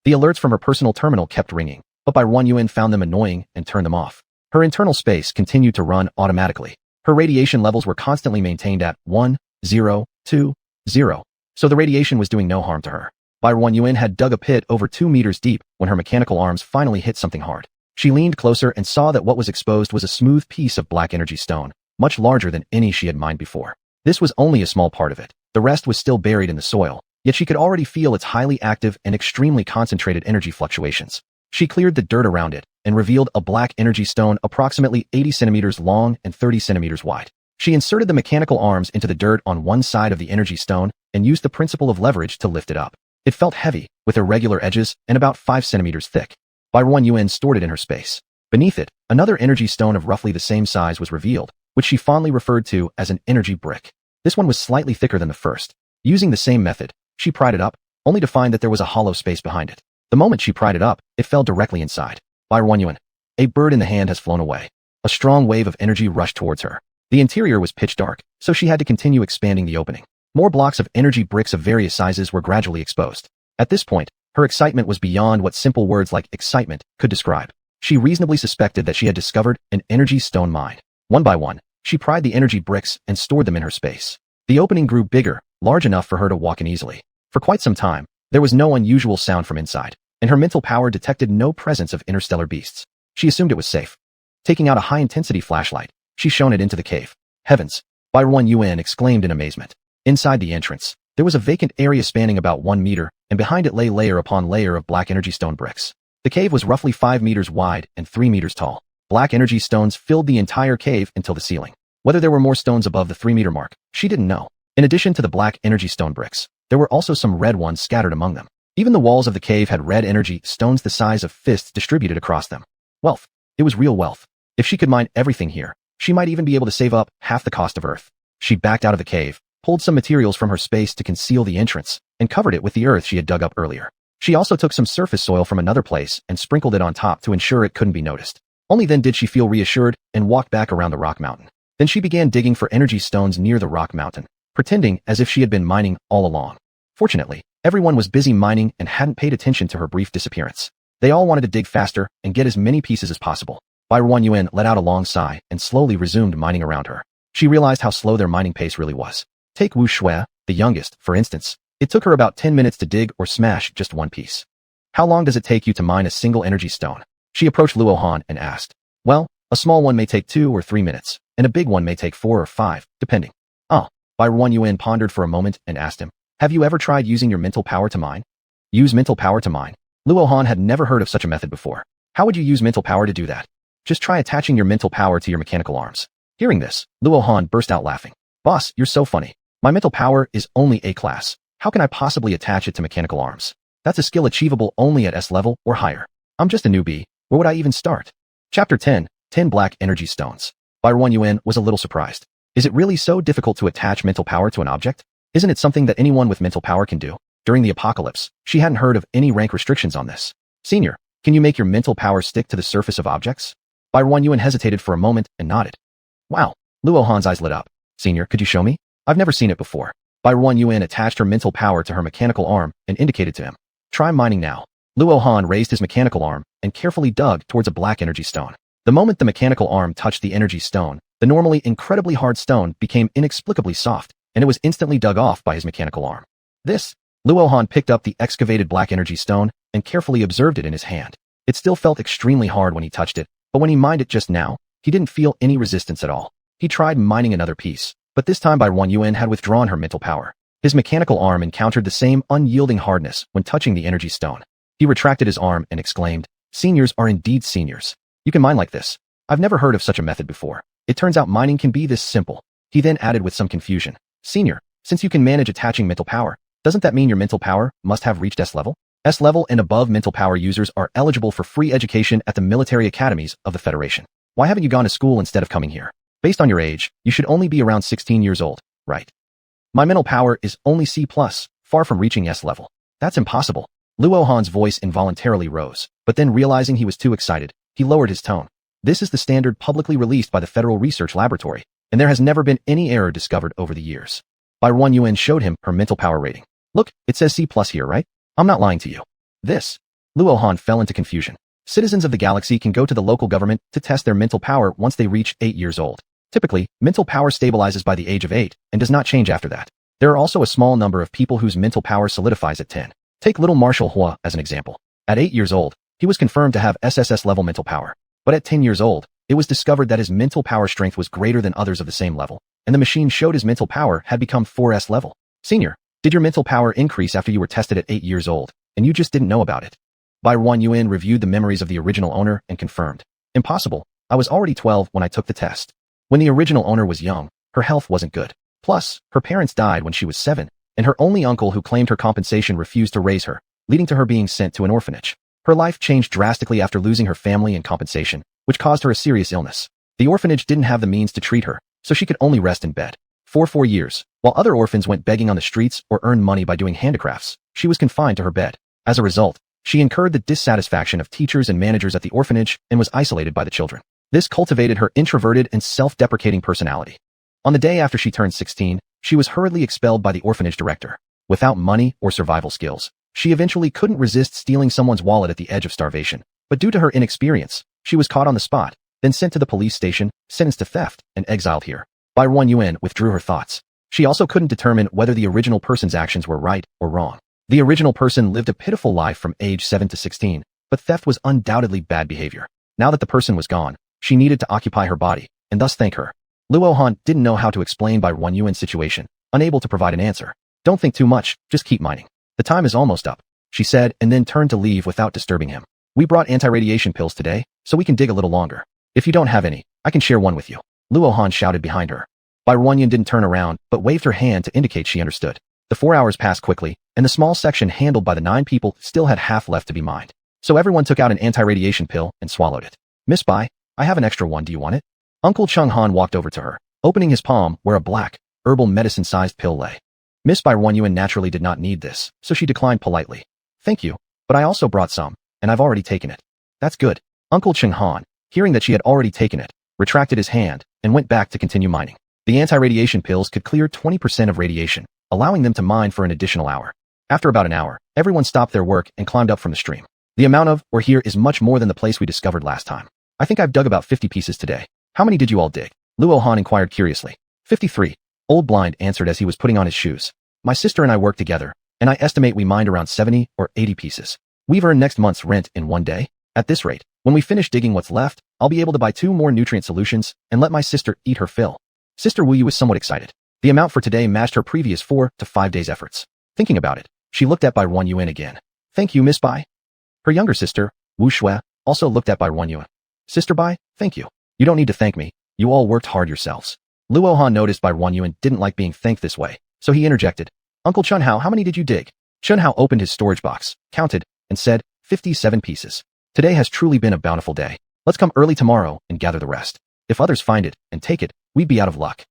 The alerts from her personal terminal kept ringing, but Bai Ruanyun found them annoying and turned them off. Her internal space continued to run automatically. Her radiation levels were constantly maintained at 1, 0, 2, 0, so the radiation was doing no harm to her. Bai Ruanyun had dug a pit over 2 meters deep when her mechanical arms finally hit something hard. She leaned closer and saw that what was exposed was a smooth piece of black energy stone, much larger than any she had mined before. This was only a small part of it. The rest was still buried in the soil, yet she could already feel its highly active and extremely concentrated energy fluctuations. She cleared the dirt around it and revealed a black energy stone approximately 80 centimeters long and 30 centimeters wide. She inserted the mechanical arms into the dirt on one side of the energy stone and used the principle of leverage to lift it up. It felt heavy, with irregular edges and about 5 centimeters thick. Bai Ruanyun stored it in her space. Beneath it, another energy stone of roughly the same size was revealed, which she fondly referred to as an energy brick. This one was slightly thicker than the first. Using the same method, she pried it up, only to find that there was a hollow space behind it. The moment she pried it up, it fell directly inside. Bai Ruanyun. A bird in the hand has flown away. A strong wave of energy rushed towards her. The interior was pitch dark, so she had to continue expanding the opening. More blocks of energy bricks of various sizes were gradually exposed. At this point, her excitement was beyond what simple words like excitement could describe. She reasonably suspected that she had discovered an energy stone mine. One by one, she pried the energy bricks and stored them in her space. The opening grew bigger, large enough for her to walk in easily. For quite some time, there was no unusual sound from inside, and her mental power detected no presence of interstellar beasts. She assumed it was safe. Taking out a high-intensity flashlight, she shone it into the cave. Heavens! Barren Yuan exclaimed in amazement. Inside the entrance, there was a vacant area spanning about 1 meter, and behind it lay layer upon layer of black energy stone bricks. The cave was roughly 5 meters wide and 3 meters tall. Black energy stones filled the entire cave until the ceiling. Whether there were more stones above the 3-meter mark, she didn't know. In addition to the black energy stone bricks, there were also some red ones scattered among them. Even the walls of the cave had red energy stones the size of fists distributed across them. Wealth. It was real wealth. If she could mine everything here, she might even be able to save up half the cost of Earth. She backed out of the cave, pulled some materials from her space to conceal the entrance, and covered it with the earth she had dug up earlier. She also took some surface soil from another place and sprinkled it on top to ensure it couldn't be noticed. Only then did she feel reassured and walked back around the rock mountain. Then she began digging for energy stones near the rock mountain, pretending as if she had been mining all along. Fortunately, everyone was busy mining and hadn't paid attention to her brief disappearance. They all wanted to dig faster and get as many pieces as possible. Barren Yuan let out a long sigh and slowly resumed mining around her. She realized how slow their mining pace really was. Take Wu Shui, the youngest, for instance. It took her about 10 minutes to dig or smash just one piece. How long does it take you to mine a single energy stone? She approached Luo Han and asked. Well, a small one may take 2 or 3 minutes, and a big one may take 4 or 5, depending. Barren Yuan pondered for a moment and asked him, have you ever tried using your mental power to mine? Use mental power to mine? Luo Han had never heard of such a method before. How would you use mental power to do that? Just try attaching your mental power to your mechanical arms. Hearing this, Luo Han burst out laughing. Boss, you're so funny. My mental power is only A class. How can I possibly attach it to mechanical arms? That's a skill achievable only at S level or higher. I'm just a newbie. Where would I even start? Chapter 10, 10 Black Energy Stones. Barren Yuan was a little surprised. Is it really so difficult to attach mental power to an object? Isn't it something that anyone with mental power can do? During the apocalypse, she hadn't heard of any rank restrictions on this. Senior, can you make your mental power stick to the surface of objects? Barren Yuan hesitated for a moment and nodded. Wow. Luo Han's eyes lit up. Senior, could you show me? I've never seen it before. Barren Yuan attached her mental power to her mechanical arm and indicated to him. Try mining now. Luo Han raised his mechanical arm and carefully dug towards a black energy stone. The moment the mechanical arm touched the energy stone, the normally incredibly hard stone became inexplicably soft, and it was instantly dug off by his mechanical arm. Luo Han picked up the excavated black energy stone and carefully observed it in his hand. It still felt extremely hard when he touched it, but when he mined it just now, he didn't feel any resistance at all. He tried mining another piece, but this time Barren Yuan had withdrawn her mental power. His mechanical arm encountered the same unyielding hardness when touching the energy stone. He retracted his arm and exclaimed, Seniors are indeed seniors. You can mine like this. I've never heard of such a method before. It turns out mining can be this simple. He then added with some confusion, Senior, since you can manage attaching mental power, doesn't that mean your mental power must have reached S level? S level and above mental power users are eligible for free education at the military academies of the Federation. Why haven't you gone to school instead of coming here? Based on your age, you should only be around 16 years old, right? My mental power is only C+, far from reaching S level. That's impossible. Luo Han's voice involuntarily rose, but then realizing he was too excited, he lowered his tone. This is the standard publicly released by the Federal Research Laboratory, and there has never been any error discovered over the years. Barren Yuan showed him her mental power rating. Look, it says C+ here, right? I'm not lying to you. Luo Han fell into confusion. Citizens of the galaxy can go to the local government to test their mental power once they reach 8 years old. Typically, mental power stabilizes by the age of 8 and does not change after that. There are also a small number of people whose mental power solidifies at 10. Take little Marshal Hua as an example. At 8 years old, he was confirmed to have SSS level mental power. But at 10 years old, it was discovered that his mental power strength was greater than others of the same level, and the machine showed his mental power had become 4S level. Senior, did your mental power increase after you were tested at 8 years old, and you just didn't know about it? Barren Yuan reviewed the memories of the original owner and confirmed. Impossible. I was already 12 when I took the test. When the original owner was young, her health wasn't good. Plus, her parents died when she was 7, and her only uncle who claimed her compensation refused to raise her, leading to her being sent to an orphanage. Her life changed drastically after losing her family and compensation, which caused her a serious illness. The orphanage didn't have the means to treat her, so she could only rest in bed. For 4 years, while other orphans went begging on the streets or earned money by doing handicrafts, she was confined to her bed. As a result, she incurred the dissatisfaction of teachers and managers at the orphanage and was isolated by the children. This cultivated her introverted and self-deprecating personality. On the day after she turned 16, she was hurriedly expelled by the orphanage director. Without money or survival skills, she eventually couldn't resist stealing someone's wallet at the edge of starvation. But due to her inexperience, she was caught on the spot, then sent to the police station, sentenced to theft, and exiled here. Barren Yuan withdrew her thoughts. She also couldn't determine whether the original person's actions were right or wrong. The original person lived a pitiful life from age 7 to 16, but theft was undoubtedly bad behavior. Now that the person was gone, she needed to occupy her body, and thus thank her. Luo Han didn't know how to explain Barren Yuan's situation, unable to provide an answer. Don't think too much, just keep mining. The time is almost up, she said, and then turned to leave without disturbing him. We brought anti-radiation pills today, so we can dig a little longer. If you don't have any, I can share one with you. Luo Han shouted behind her. Barren Yuan didn't turn around, but waved her hand to indicate she understood. The 4 hours passed quickly, and the small section handled by the 9 people still had half left to be mined. So everyone took out an anti-radiation pill and swallowed it. Miss Bai, I have an extra one, do you want it? Uncle Chung Han walked over to her, opening his palm where a black, herbal medicine-sized pill lay. Miss Barren Yuan naturally did not need this, so she declined politely. Thank you, but I also brought some, and I've already taken it. That's good. Uncle Chung Han, hearing that she had already taken it, retracted his hand and went back to continue mining. The anti-radiation pills could clear 20% of radiation, allowing them to mine for an additional hour. After about an hour, everyone stopped their work and climbed up from the stream. The amount of ore here is much more than the place we discovered last time. I think I've dug about 50 pieces today. How many did you all dig? Luo Han inquired curiously. 53. Old Blind answered as he was putting on his shoes. My sister and I work together, and I estimate we mined around 70 or 80 pieces. We've earned next month's rent in one day. At this rate, when we finish digging what's left, I'll be able to buy 2 more nutrient solutions and let my sister eat her fill. Sister Wu Yu was somewhat excited. The amount for today matched her previous 4 to 5 days' efforts. Thinking about it, she looked at Barren Yuan again. Thank you, Miss Bai. Her younger sister, Wu Shui, also looked at Barren Yuan. Sister Bai, thank you. You don't need to thank me. You all worked hard yourselves. Luo Han noticed Barren Yuan didn't like being thanked this way, so he interjected. Uncle Chun Hao, how many did you dig? Chun Hao opened his storage box, counted, and said, 57 pieces. Today has truly been a bountiful day. Let's come early tomorrow and gather the rest. If others find it and take it, we'd be out of luck.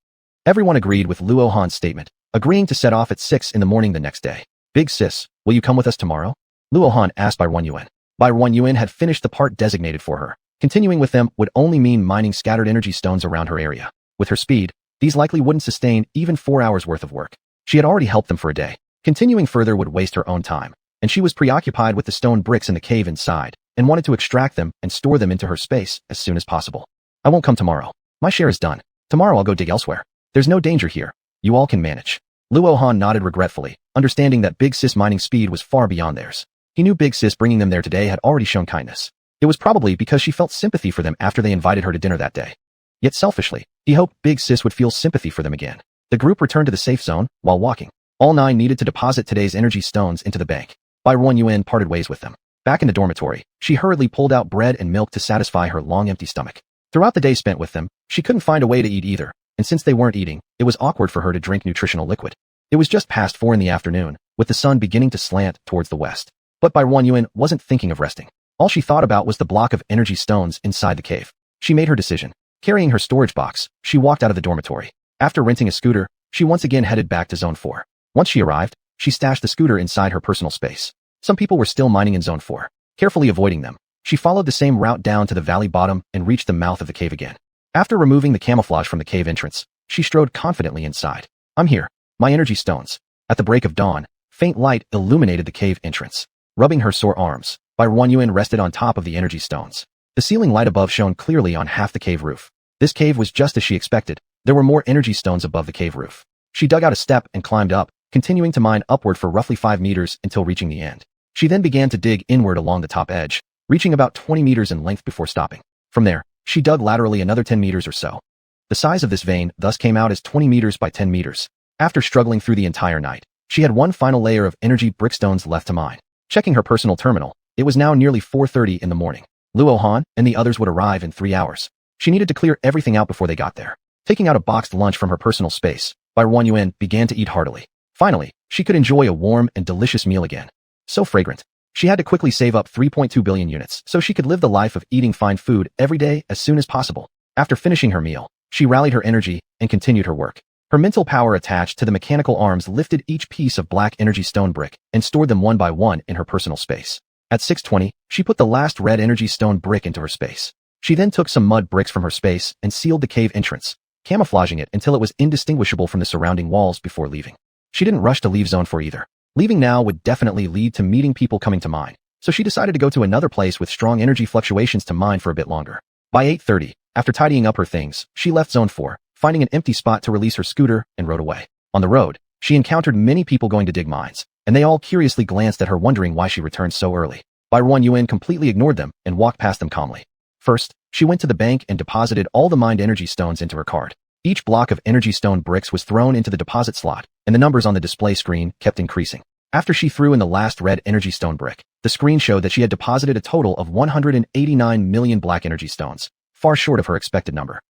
Everyone agreed with Luo Han's statement, agreeing to set off at 6 in the morning the next day. Big sis, will you come with us tomorrow? Luo Han asked Barren Yuan. Barren Yuan had finished the part designated for her. Continuing with them would only mean mining scattered energy stones around her area. With her speed, these likely wouldn't sustain even 4 hours worth of work. She had already helped them for a day. Continuing further would waste her own time, and she was preoccupied with the stone bricks in the cave inside, and wanted to extract them and store them into her space as soon as possible. I won't come tomorrow. My share is done. Tomorrow I'll go dig elsewhere. There's no danger here. You all can manage. Luo Han nodded regretfully, understanding that Big Sis mining speed was far beyond theirs. He knew Big Sis bringing them there today had already shown kindness. It was probably because she felt sympathy for them after they invited her to dinner that day. Yet selfishly, he hoped Big Sis would feel sympathy for them again. The group returned to the safe zone while walking. All 9 needed to deposit today's energy stones into the bank. Barren Yuan parted ways with them. Back in the dormitory, she hurriedly pulled out bread and milk to satisfy her long empty stomach. Throughout the day spent with them, she couldn't find a way to eat either, and since they weren't eating, it was awkward for her to drink nutritional liquid. It was just past 4 in the afternoon, with the sun beginning to slant towards the west. But Barren Yuan wasn't thinking of resting. All she thought about was the block of energy stones inside the cave. She made her decision. Carrying her storage box, she walked out of the dormitory. After renting a scooter, she once again headed back to Zone 4. Once she arrived, she stashed the scooter inside her personal space. Some people were still mining in Zone 4. Carefully avoiding them, she followed the same route down to the valley bottom and reached the mouth of the cave again. After removing the camouflage from the cave entrance, she strode confidently inside. I'm here. My energy stones. At the break of dawn, faint light illuminated the cave entrance. Rubbing her sore arms, Barren Yuan rested on top of the energy stones. The ceiling light above shone clearly on half the cave roof. This cave was just as she expected. There were more energy stones above the cave roof. She dug out a step and climbed up, continuing to mine upward for roughly 5 meters until reaching the end. She then began to dig inward along the top edge, reaching about 20 meters in length before stopping. From there, she dug laterally another 10 meters or so. The size of this vein thus came out as 20 meters by 10 meters. After struggling through the entire night, she had one final layer of energy brickstones left to mine. Checking her personal terminal, it was now nearly 4:30 in the morning. Luo Han and the others would arrive in 3 hours. She needed to clear everything out before they got there. Taking out a boxed lunch from her personal space, Barren Yuan began to eat heartily. Finally, she could enjoy a warm and delicious meal again. So fragrant. She had to quickly save up 3.2 billion units so she could live the life of eating fine food every day as soon as possible. After finishing her meal, she rallied her energy and continued her work. Her mental power attached to the mechanical arms lifted each piece of black energy stone brick and stored them one by one in her personal space. At 6:20, she put the last red energy stone brick into her space. She then took some mud bricks from her space and sealed the cave entrance, camouflaging it until it was indistinguishable from the surrounding walls before leaving. She didn't rush to leave Zone 4 either. Leaving now would definitely lead to meeting people coming to mine, so she decided to go to another place with strong energy fluctuations to mine for a bit longer. By 8:30, After tidying up her things, she left Zone 4, finding an empty spot to release her scooter and rode away. On the road, she encountered many people going to dig mines, and they all curiously glanced at her wondering why she returned so early. Byron Yuan completely ignored them and walked past them calmly. First, she went to the bank and deposited all the mined energy stones into her card. Each block of energy stone bricks was thrown into the deposit slot, and the numbers on the display screen kept increasing. After she threw in the last red energy stone brick, the screen showed that she had deposited a total of 189 million black energy stones, far short of her expected number.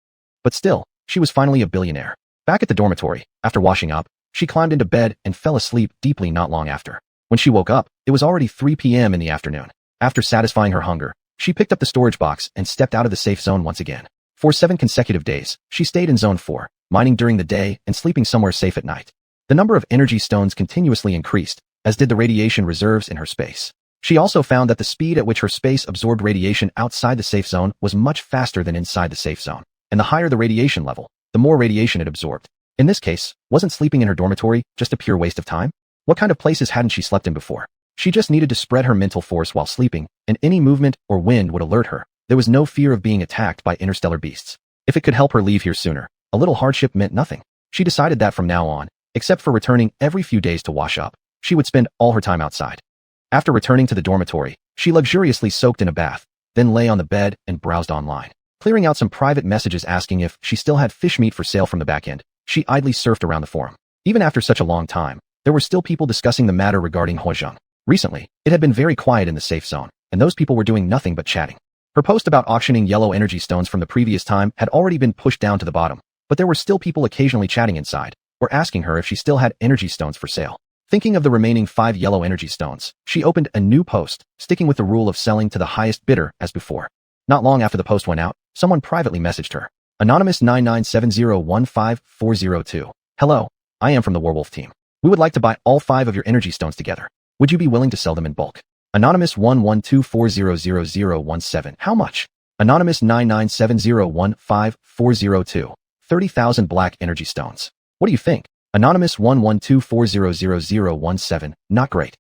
But still, she was finally a billionaire. Back at the dormitory, after washing up, she climbed into bed and fell asleep deeply not long after. When she woke up, it was already 3 p.m. in the afternoon. After satisfying her hunger, she picked up the storage box and stepped out of the safe zone once again. For 7 consecutive days, she stayed in Zone 4, mining during the day and sleeping somewhere safe at night. The number of energy stones continuously increased, as did the radiation reserves in her space. She also found that the speed at which her space absorbed radiation outside the safe zone was much faster than inside the safe zone, and the higher the radiation level, the more radiation it absorbed. In this case, wasn't sleeping in her dormitory just a pure waste of time? What kind of places hadn't she slept in before? She just needed to spread her mental force while sleeping, and any movement or wind would alert her. There was no fear of being attacked by interstellar beasts. If it could help her leave here sooner, a little hardship meant nothing. She decided that from now on, except for returning every few days to wash up, she would spend all her time outside. After returning to the dormitory, she luxuriously soaked in a bath, then lay on the bed and browsed online. Clearing out some private messages asking if she still had fish meat for sale from the back end, she idly surfed around the forum. Even after such a long time, there were still people discussing the matter regarding Hoard. Recently, it had been very quiet in the safe zone, and those people were doing nothing but chatting. Her post about auctioning yellow energy stones from the previous time had already been pushed down to the bottom, but there were still people occasionally chatting inside, or asking her if she still had energy stones for sale. Thinking of the remaining 5 yellow energy stones, she opened a new post, sticking with the rule of selling to the highest bidder as before. Not long after the post went out, someone privately messaged her. Anonymous 997015402. Hello, I am from the Werewolf team. We would like to buy all 5 of your energy stones together. Would you be willing to sell them in bulk? Anonymous 112400017. How much? Anonymous 997015402. 30,000 black energy stones. What do you think? Anonymous 112400017. Not great.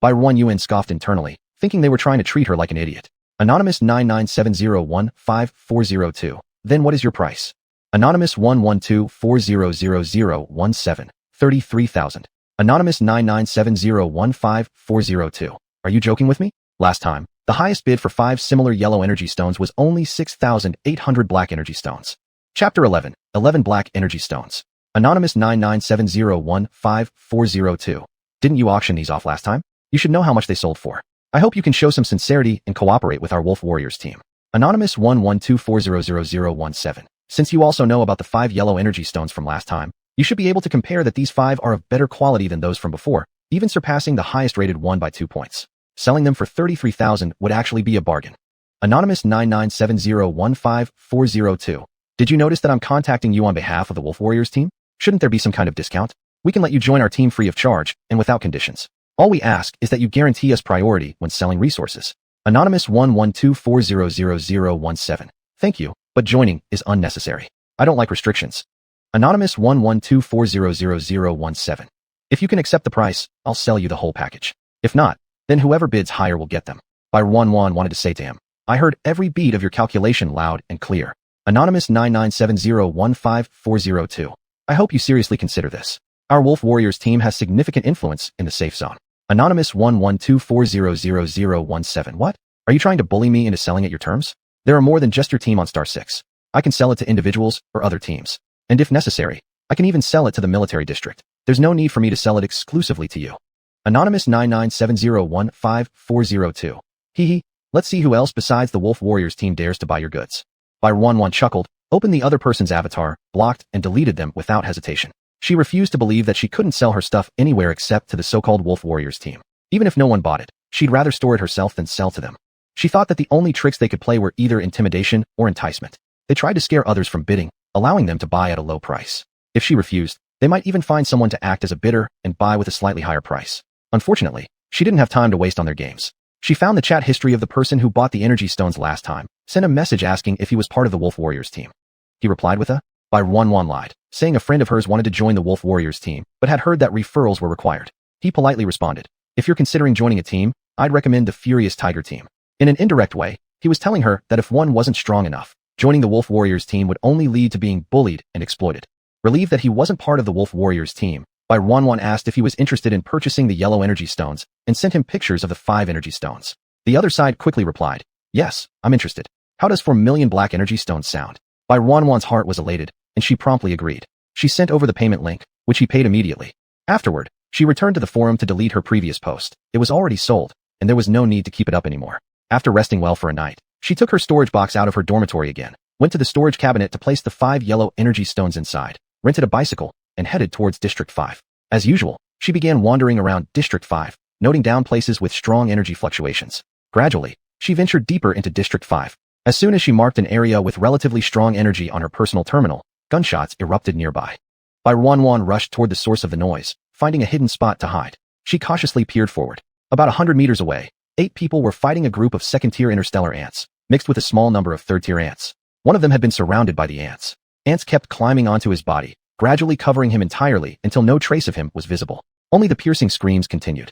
Byron Yuan scoffed internally, thinking they were trying to treat her like an idiot. Anonymous 997015402. Then what is your price? Anonymous 112400017. 33,000. Anonymous 997015402. Are you joking with me? Last time, the highest bid for 5 similar yellow energy stones was only 6,800 black energy stones. Chapter 11. 11 black energy stones. Anonymous 997015402. Didn't you auction these off last time? You should know how much they sold for. I hope you can show some sincerity and cooperate with our Wolf Warriors team. Anonymous 112400017. Since you also know about the 5 yellow energy stones from last time, you should be able to compare that these 5 are of better quality than those from before, even surpassing the highest rated one by 2 points. Selling them for 33,000 would actually be a bargain. Anonymous 997015402. Did you notice that I'm contacting you on behalf of the Wolf Warriors team? Shouldn't there be some kind of discount? We can let you join our team free of charge and without conditions. All we ask is that you guarantee us priority when selling resources. Anonymous 112400017. Thank you, but joining is unnecessary. I don't like restrictions. Anonymous 112400017. If you can accept the price, I'll sell you the whole package. If not, then whoever bids higher will get them. Byron wanted to say to him, I heard every beat of your calculation loud and clear. Anonymous 997015402. I hope you seriously consider this. Our Wolf Warriors team has significant influence in the safe zone. Anonymous 112400017. What? Are you trying to bully me into selling at your terms? There are more than just your team on Star 6. I can sell it to individuals or other teams. And if necessary, I can even sell it to the military district. There's no need for me to sell it exclusively to you. Anonymous 997015402. Hee, let's see who else besides the Wolf Warriors team dares to buy your goods. Byron chuckled, opened the other person's avatar, blocked and deleted them without hesitation. She refused to believe that she couldn't sell her stuff anywhere except to the so-called Wolf Warriors team. Even if no one bought it, she'd rather store it herself than sell to them. She thought that the only tricks they could play were either intimidation or enticement. They tried to scare others from bidding, allowing them to buy at a low price. If she refused, they might even find someone to act as a bidder and buy with a slightly higher price. Unfortunately, she didn't have time to waste on their games. She found the chat history of the person who bought the energy stones last time, sent a message asking if he was part of the Wolf Warriors team. He replied with a Byron lied, saying a friend of hers wanted to join the Wolf Warriors team, but had heard that referrals were required. He politely responded, if you're considering joining a team, I'd recommend the Furious Tiger team. In an indirect way, he was telling her that if one wasn't strong enough, Joining the Wolf Warriors team would only lead to being bullied and exploited. Relieved that he wasn't part of the Wolf Warriors team, Barren asked if he was interested in purchasing the yellow energy stones and sent him pictures of the 5 energy stones. The other side quickly replied, "Yes, I'm interested. How does 4 million black energy stones sound?" Barren's heart was elated, and she promptly agreed. She sent over the payment link, which he paid immediately. Afterward, she returned to the forum to delete her previous post. It was already sold, and there was no need to keep it up anymore. After resting well for a night, she took her storage box out of her dormitory again, went to the storage cabinet to place the 5 yellow energy stones inside, rented a bicycle, and headed towards District 5. As usual, she began wandering around District 5, noting down places with strong energy fluctuations. Gradually, she ventured deeper into District 5. As soon as she marked an area with relatively strong energy on her personal terminal, gunshots erupted nearby. Barren rushed toward the source of the noise, finding a hidden spot to hide. She cautiously peered forward. About 100 meters away, 8 people were fighting a group of second-tier interstellar ants, mixed with a small number of third-tier ants. One of them had been surrounded by the ants. Ants kept climbing onto his body, gradually covering him entirely until no trace of him was visible. Only the piercing screams continued.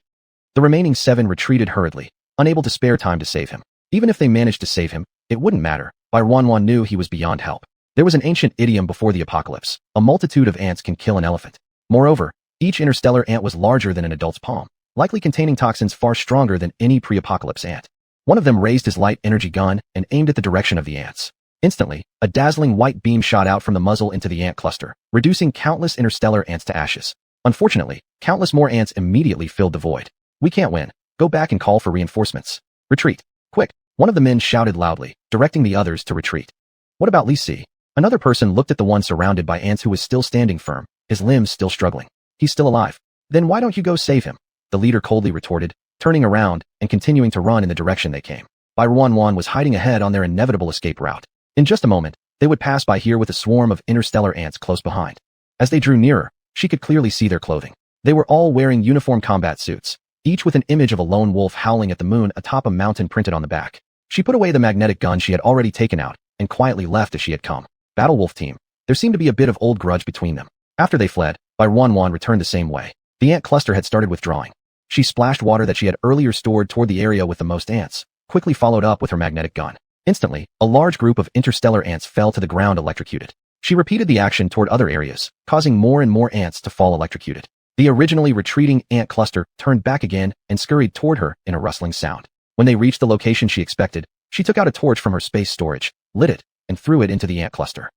The remaining 7 retreated hurriedly, unable to spare time to save him. Even if they managed to save him, it wouldn't matter. Barren knew he was beyond help. There was an ancient idiom before the apocalypse: a multitude of ants can kill an elephant. Moreover, each interstellar ant was larger than an adult's palm, likely containing toxins far stronger than any pre-apocalypse ant. One of them raised his light energy gun and aimed at the direction of the ants. Instantly, a dazzling white beam shot out from the muzzle into the ant cluster, reducing countless interstellar ants to ashes. Unfortunately, countless more ants immediately filled the void. "We can't win. Go back and call for reinforcements. Retreat. Quick!" One of the men shouted loudly, directing the others to retreat. "What about Lisi?" Another person looked at the one surrounded by ants who was still standing firm, his limbs still struggling. "He's still alive. Then why don't you go save him?" The leader coldly retorted, turning around and continuing to run in the direction they came. Barren was hiding ahead on their inevitable escape route. In just a moment, they would pass by here with a swarm of interstellar ants close behind. As they drew nearer, she could clearly see their clothing. They were all wearing uniform combat suits, each with an image of a lone wolf howling at the moon atop a mountain printed on the back. She put away the magnetic gun she had already taken out and quietly left as she had come. Battle Wolf team. There seemed to be a bit of old grudge between them. After they fled, Barren returned the same way. The ant cluster had started withdrawing. She splashed water that she had earlier stored toward the area with the most ants, quickly followed up with her magnetic gun. Instantly, a large group of interstellar ants fell to the ground electrocuted. She repeated the action toward other areas, causing more and more ants to fall electrocuted. The originally retreating ant cluster turned back again and scurried toward her in a rustling sound. When they reached the location she expected, she took out a torch from her space storage, lit it, and threw it into the ant cluster.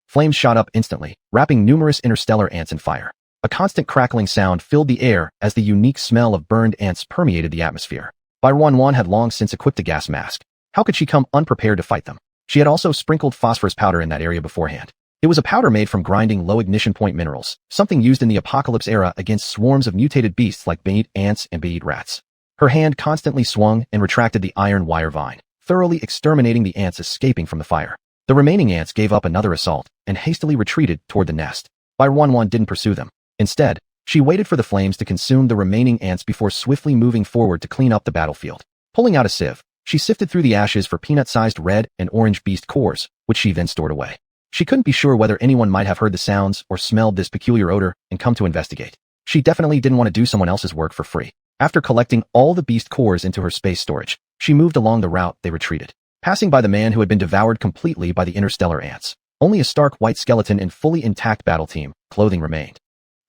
Flames shot up instantly, wrapping numerous interstellar ants in fire. A constant crackling sound filled the air as the unique smell of burned ants permeated the atmosphere. Barren had long since equipped a gas mask. How could she come unprepared to fight them? She had also sprinkled phosphorus powder in that area beforehand. It was a powder made from grinding low ignition point minerals, something used in the apocalypse era against swarms of mutated beasts like bait ants and bait rats. Her hand constantly swung and retracted the iron wire vine, thoroughly exterminating the ants escaping from the fire. The remaining ants gave up another assault and hastily retreated toward the nest. Barren didn't pursue them. Instead, she waited for the flames to consume the remaining ants before swiftly moving forward to clean up the battlefield. Pulling out a sieve, she sifted through the ashes for peanut-sized red and orange beast cores, which she then stored away. She couldn't be sure whether anyone might have heard the sounds or smelled this peculiar odor and come to investigate. She definitely didn't want to do someone else's work for free. After collecting all the beast cores into her space storage, she moved along the route they retreated, passing by the man who had been devoured completely by the interstellar ants. Only a stark white skeleton and fully intact battle team clothing remained.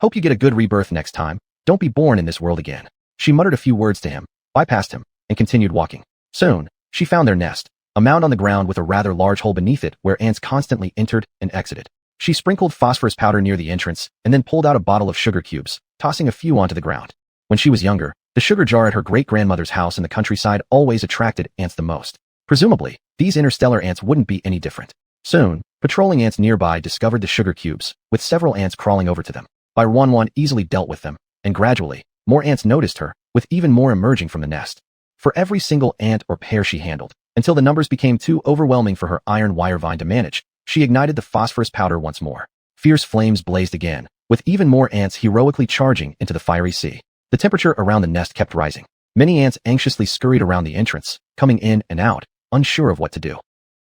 "Hope you get a good rebirth next time. Don't be born in this world again." She muttered a few words to him, bypassed him, and continued walking. Soon, she found their nest, a mound on the ground with a rather large hole beneath it where ants constantly entered and exited. She sprinkled phosphorus powder near the entrance and then pulled out a bottle of sugar cubes, tossing a few onto the ground. When she was younger, the sugar jar at her great-grandmother's house in the countryside always attracted ants the most. Presumably, these interstellar ants wouldn't be any different. Soon, patrolling ants nearby discovered the sugar cubes, with several ants crawling over to them. Barren easily dealt with them, and gradually, more ants noticed her, with even more emerging from the nest. For every single ant or pair she handled, until the numbers became too overwhelming for her iron wire vine to manage, she ignited the phosphorus powder once more. Fierce flames blazed again, with even more ants heroically charging into the fiery sea. The temperature around the nest kept rising. Many ants anxiously scurried around the entrance, coming in and out, unsure of what to do.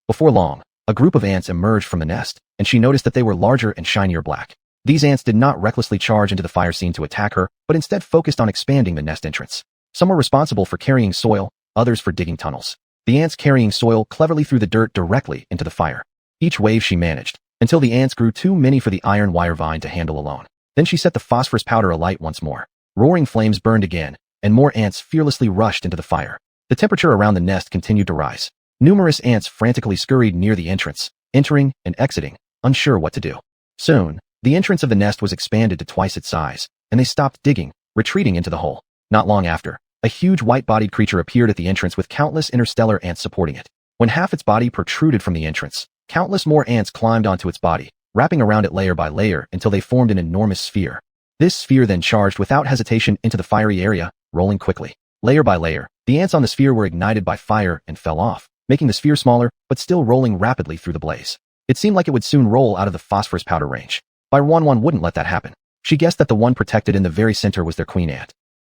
Before long, a group of ants emerged from the nest, and she noticed that they were larger and shinier black. These ants did not recklessly charge into the fire scene to attack her, but instead focused on expanding the nest entrance. Some were responsible for carrying soil, others for digging tunnels. The ants carrying soil cleverly threw the dirt directly into the fire. Each wave she managed, until the ants grew too many for the iron wire vine to handle alone. Then she set the phosphorus powder alight once more. Roaring flames burned again, and more ants fearlessly rushed into the fire. The temperature around the nest continued to rise. Numerous ants frantically scurried near the entrance, entering and exiting, unsure what to do. Soon, the entrance of the nest was expanded to twice its size, and they stopped digging, retreating into the hole. Not long after, a huge white-bodied creature appeared at the entrance with countless interstellar ants supporting it. When half its body protruded from the entrance, countless more ants climbed onto its body, wrapping around it layer by layer until they formed an enormous sphere. This sphere then charged without hesitation into the fiery area, rolling quickly. Layer by layer, the ants on the sphere were ignited by fire and fell off, making the sphere smaller, but still rolling rapidly through the blaze. It seemed like it would soon roll out of the phosphorus powder range. Barren wouldn't let that happen. She guessed that the one protected in the very center was their queen ant.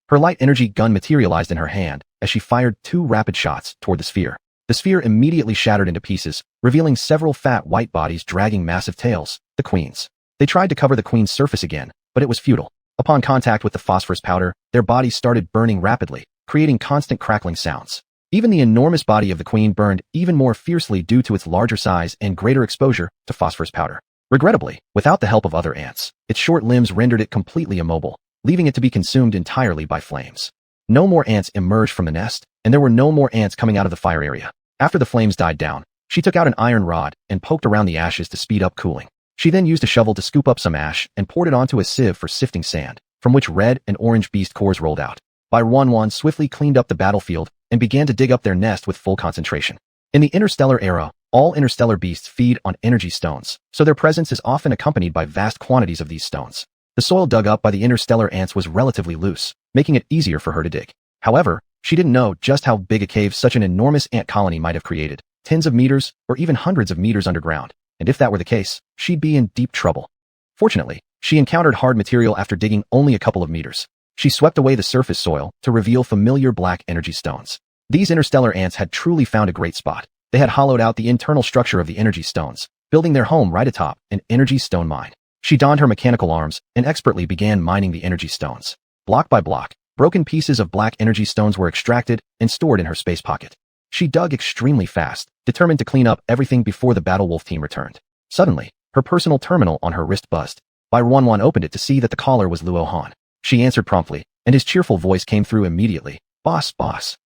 Her light energy gun materialized in her hand as she fired 2 rapid shots toward the sphere. The sphere immediately shattered into pieces, revealing several fat white bodies dragging massive tails, the queens. They tried to cover the queen's surface again, but it was futile. Upon contact with the phosphorus powder, their bodies started burning rapidly, creating constant crackling sounds. Even the enormous body of the queen burned even more fiercely due to its larger size and greater exposure to phosphorus powder. Regrettably, without the help of other ants, its short limbs rendered it completely immobile, leaving it to be consumed entirely by flames. No more ants emerged from the nest, and there were no more ants coming out of the fire area. After the flames died down, she took out an iron rod and poked around the ashes to speed up cooling. She then used a shovel to scoop up some ash and poured it onto a sieve for sifting sand, from which red and orange beast cores rolled out. Barren swiftly cleaned up the battlefield and began to dig up their nest with full concentration. In the interstellar era, all interstellar beasts feed on energy stones, so their presence is often accompanied by vast quantities of these stones. The soil dug up by the interstellar ants was relatively loose, making it easier for her to dig. However, she didn't know just how big a cave such an enormous ant colony might have created, tens of meters or even hundreds of meters underground, and if that were the case, she'd be in deep trouble. Fortunately, she encountered hard material after digging only a couple of meters. She swept away the surface soil to reveal familiar black energy stones. These interstellar ants had truly found a great spot. They had hollowed out the internal structure of the energy stones, building their home right atop an energy stone mine. She donned her mechanical arms and expertly began mining the energy stones. Block by block, broken pieces of black energy stones were extracted and stored in her space pocket. She dug extremely fast, determined to clean up everything before the Battle Wolf team returned. Suddenly, her personal terminal on her wrist buzzed. Barren opened it to see that the caller was Luo Han. She answered promptly, and his cheerful voice came through immediately. Boss.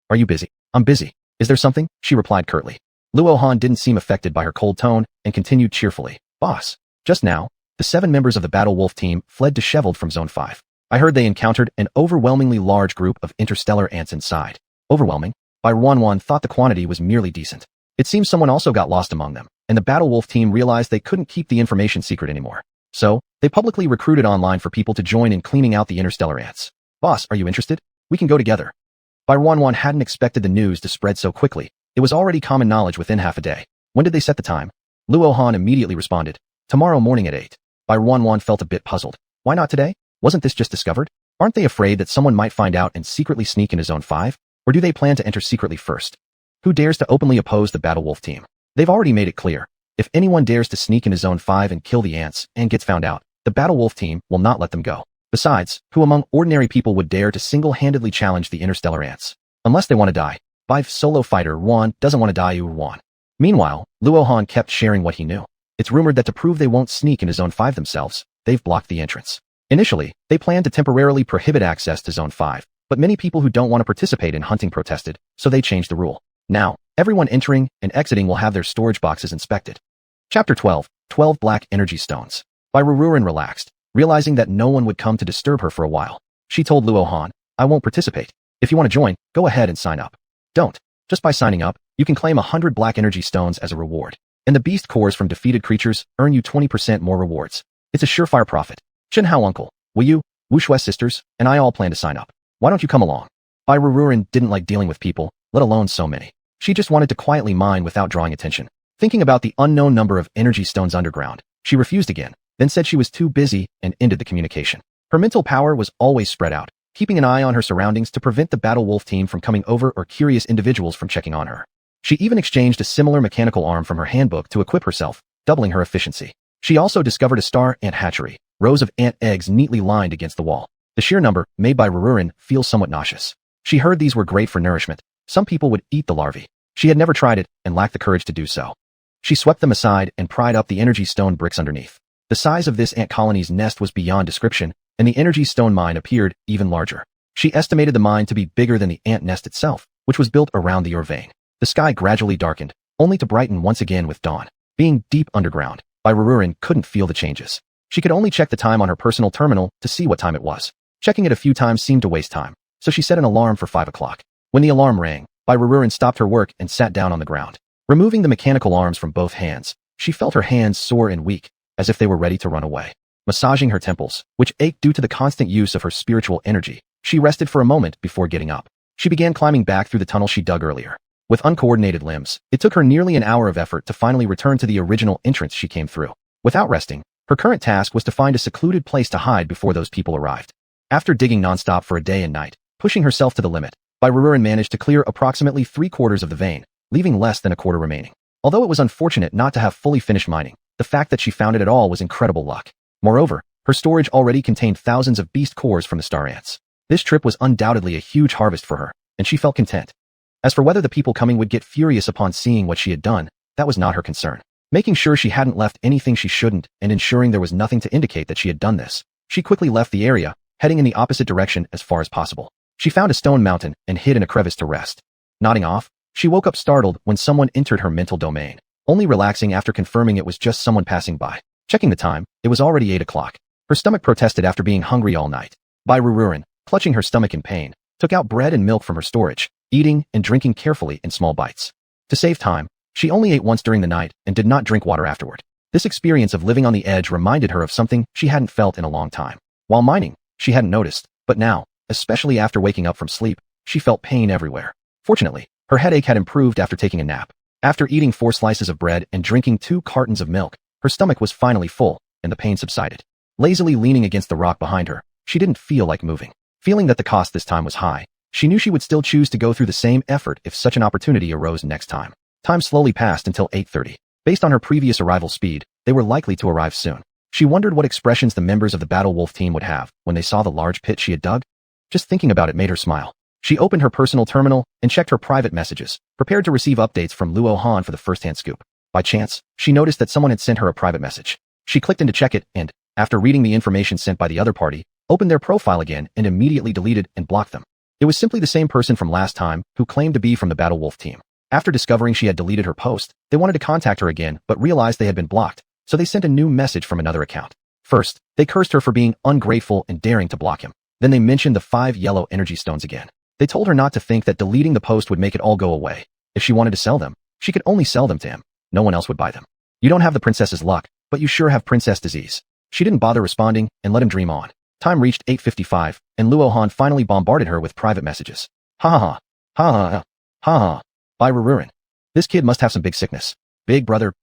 Are you busy? I'm busy. Is there something? She replied curtly. Luo Han didn't seem affected by her cold tone and continued cheerfully. Boss. Just now, the 7 members of the Battle Wolf team fled disheveled from Zone 5. I heard they encountered an overwhelmingly large group of interstellar ants inside. Overwhelming? Barren thought the quantity was merely decent. It seems someone also got lost among them, and the Battle Wolf team realized they couldn't keep the information secret anymore. So, they publicly recruited online for people to join in cleaning out the interstellar ants. Boss, are you interested? We can go together. Barren hadn't expected the news to spread so quickly. It was already common knowledge within half a day. When did they set the time? Luo Han immediately responded. Tomorrow morning at 8. Barren felt a bit puzzled. Why not today? Wasn't this just discovered? Aren't they afraid that someone might find out and secretly sneak into Zone 5? Or do they plan to enter secretly first? Who dares to openly oppose the Battle Wolf team? They've already made it clear. If anyone dares to sneak into Zone 5 and kill the ants and gets found out, the Battle Wolf team will not let them go. Besides, who among ordinary people would dare to single-handedly challenge the interstellar ants? Unless they want to die. Bive solo fighter 1 doesn't want to die 1. Meanwhile, Luo Han kept sharing what he knew. It's rumored that to prove they won't sneak into Zone 5 themselves, they've blocked the entrance. Initially, they planned to temporarily prohibit access to Zone 5, but many people who don't want to participate in hunting protested, so they changed the rule. Now, everyone entering and exiting will have their storage boxes inspected. Chapter 12, 12 Black Energy Stones. Barren relaxed, realizing that no one would come to disturb her for a while. She told Luo Han, I won't participate. If you want to join, go ahead and sign up. Don't. Just by signing up, you can claim 100 black energy stones as a reward. And the beast cores from defeated creatures earn you 20% more rewards. It's a surefire profit. Chen Hao uncle, Wu Yu, Wu Shue's sisters, and I all plan to sign up. Why don't you come along? Barren didn't like dealing with people, let alone so many. She just wanted to quietly mine without drawing attention. Thinking about the unknown number of energy stones underground, she refused again, then said she was too busy and ended the communication. Her mental power was always spread out, keeping an eye on her surroundings to prevent the Battle Wolf team from coming over or curious individuals from checking on her. She even exchanged a similar mechanical arm from her handbook to equip herself, doubling her efficiency. She also discovered a star ant hatchery, rows of ant eggs neatly lined against the wall. The sheer number, made by Barren, feels somewhat nauseous. She heard these were great for nourishment. Some people would eat the larvae. She had never tried it and lacked the courage to do so. She swept them aside and pried up the energy stone bricks underneath. The size of this ant colony's nest was beyond description, and the energy stone mine appeared even larger. She estimated the mine to be bigger than the ant nest itself, which was built around the ore vein. The sky gradually darkened, only to brighten once again with dawn. Being deep underground, Barren couldn't feel the changes. She could only check the time on her personal terminal to see what time it was. Checking it a few times seemed to waste time, so she set an alarm for 5 o'clock. When the alarm rang, Barren stopped her work and sat down on the ground. Removing the mechanical arms from both hands, she felt her hands sore and weak, as if they were ready to run away. Massaging her temples, which ached due to the constant use of her spiritual energy, she rested for a moment before getting up. She began climbing back through the tunnel she dug earlier. With uncoordinated limbs, it took her nearly an hour of effort to finally return to the original entrance she came through. Without resting, her current task was to find a secluded place to hide before those people arrived. After digging nonstop for a day and night, pushing herself to the limit, Barren managed to clear approximately 3/4 of the vein, leaving less than a quarter remaining. Although it was unfortunate not to have fully finished mining, the fact that she found it at all was incredible luck. Moreover, her storage already contained thousands of beast cores from the star ants. This trip was undoubtedly a huge harvest for her, and she felt content. As for whether the people coming would get furious upon seeing what she had done, that was not her concern. Making sure she hadn't left anything she shouldn't and ensuring there was nothing to indicate that she had done this, she quickly left the area, heading in the opposite direction as far as possible. She found a stone mountain and hid in a crevice to rest. Nodding off, she woke up startled when someone entered her mental domain, only relaxing after confirming it was just someone passing by. Checking the time, it was already 8 o'clock. Her stomach protested after being hungry all night. Barren, clutching her stomach in pain, took out bread and milk from her storage, eating and drinking carefully in small bites. To save time, she only ate once during the night and did not drink water afterward. This experience of living on the edge reminded her of something she hadn't felt in a long time. While mining, she hadn't noticed, but now, especially after waking up from sleep, she felt pain everywhere. Fortunately, her headache had improved after taking a nap. After eating 4 slices of bread and drinking 2 cartons of milk, her stomach was finally full, and the pain subsided. Lazily leaning against the rock behind her, she didn't feel like moving. Feeling that the cost this time was high, she knew she would still choose to go through the same effort if such an opportunity arose next time. Time slowly passed until 8:30. Based on her previous arrival speed, they were likely to arrive soon. She wondered what expressions the members of the Battle Wolf team would have when they saw the large pit she had dug. Just thinking about it made her smile. She opened her personal terminal and checked her private messages, prepared to receive updates from Luo Han for the first-hand scoop. By chance, she noticed that someone had sent her a private message. She clicked in to check it and, after reading the information sent by the other party, opened their profile again and immediately deleted and blocked them. It was simply the same person from last time who claimed to be from the Battle Wolf team. After discovering she had deleted her post, they wanted to contact her again but realized they had been blocked, so they sent a new message from another account. First, they cursed her for being ungrateful and daring to block him. Then they mentioned the 5 yellow energy stones again. They told her not to think that deleting the post would make it all go away. If she wanted to sell them, she could only sell them to him. No one else would buy them. You don't have the princess's luck, but you sure have princess disease. She didn't bother responding and let him dream on. Time reached 8:55, and Luo Han finally bombarded her with private messages. Ha ha ha. Ha ha ha. Ha ha. Barren. This kid must have some big sickness. Big brother.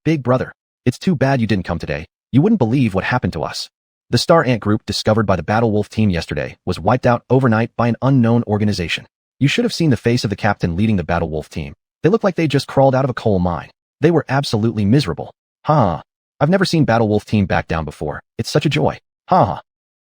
It's too bad you didn't come today. You wouldn't believe what happened to us. The Star Ant group discovered by the Battle Wolf team yesterday was wiped out overnight by an unknown organization. You should have seen the face of the captain leading the Battle Wolf team. They looked like they just crawled out of a coal mine. They were absolutely miserable. Ha ha. I've never seen Battle Wolf team back down before. It's such a joy. Ha ha.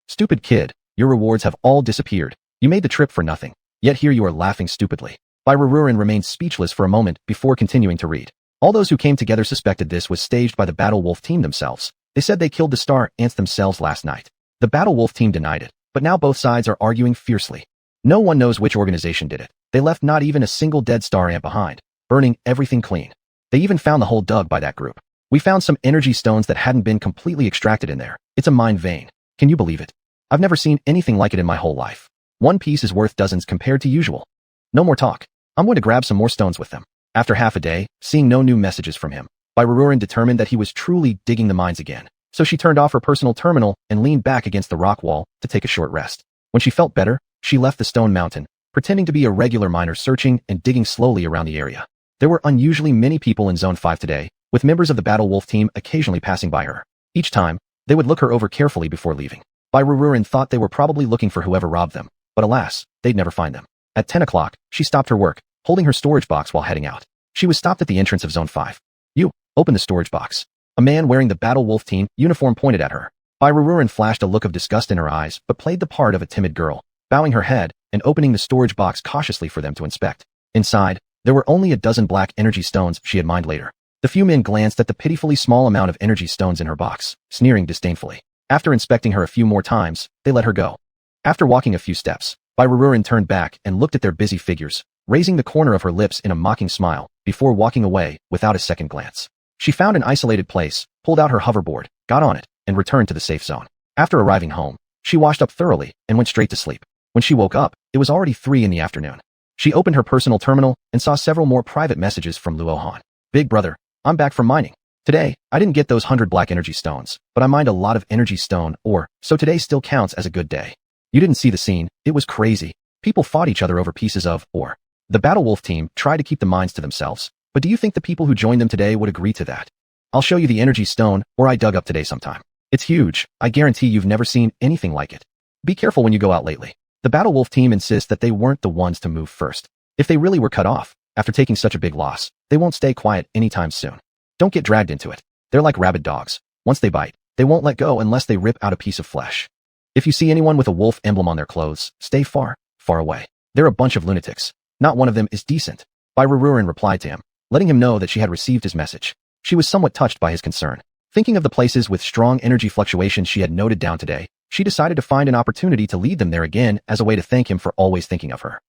Stupid kid, your rewards have all disappeared. You made the trip for nothing. Yet here you are laughing stupidly. Barren remained speechless for a moment before continuing to read. All those who came together suspected this was staged by the Battle Wolf team themselves. They said they killed the Star Ants themselves last night. The Battle Wolf team denied it, but now both sides are arguing fiercely. No one knows which organization did it. They left not even a single dead Star Ant behind, burning everything clean. They even found the hole dug by that group. We found some energy stones that hadn't been completely extracted in there. It's a mine vein. Can you believe it? I've never seen anything like it in my whole life. One piece is worth dozens compared to usual. No more talk. I'm going to grab some more stones with them. After half a day, seeing no new messages from him, Barren determined that he was truly digging the mines again. So she turned off her personal terminal and leaned back against the rock wall to take a short rest. When she felt better, she left the stone mountain, pretending to be a regular miner searching and digging slowly around the area. There were unusually many people in Zone 5 today, with members of the Battle Wolf team occasionally passing by her. Each time, they would look her over carefully before leaving. Barren thought they were probably looking for whoever robbed them, but alas, they'd never find them. At 10 o'clock, she stopped her work, holding her storage box while heading out. She was stopped at the entrance of Zone 5. You, open the storage box. A man wearing the Battle Wolf team uniform pointed at her. Barren flashed a look of disgust in her eyes but played the part of a timid girl, bowing her head and opening the storage box cautiously for them to inspect. Inside, there were only a dozen black energy stones she had mined later. The few men glanced at the pitifully small amount of energy stones in her box, sneering disdainfully. After inspecting her a few more times, they let her go. After walking a few steps, Barren turned back and looked at their busy figures, raising the corner of her lips in a mocking smile, before walking away without a second glance. She found an isolated place, pulled out her hoverboard, got on it, and returned to the safe zone. After arriving home, she washed up thoroughly and went straight to sleep. When she woke up, it was already 3 in the afternoon. She opened her personal terminal and saw several more private messages from Luohan. Big brother, I'm back from mining. Today, I didn't get those 100 black energy stones, but I mined a lot of energy stone ore, so today still counts as a good day. You didn't see the scene, it was crazy. People fought each other over pieces of ore. The Battle Wolf team tried to keep the mines to themselves, but do you think the people who joined them today would agree to that? I'll show you the energy stone ore I dug up today sometime. It's huge, I guarantee you've never seen anything like it. Be careful when you go out lately. The Battle Wolf team insists that they weren't the ones to move first. If they really were cut off, after taking such a big loss, they won't stay quiet anytime soon. Don't get dragged into it. They're like rabid dogs. Once they bite, they won't let go unless they rip out a piece of flesh. If you see anyone with a wolf emblem on their clothes, stay far, far away. They're a bunch of lunatics. Not one of them is decent. Barren replied to him, letting him know that she had received his message. She was somewhat touched by his concern. Thinking of the places with strong energy fluctuations she had noted down today, she decided to find an opportunity to lead them there again as a way to thank him for always thinking of her.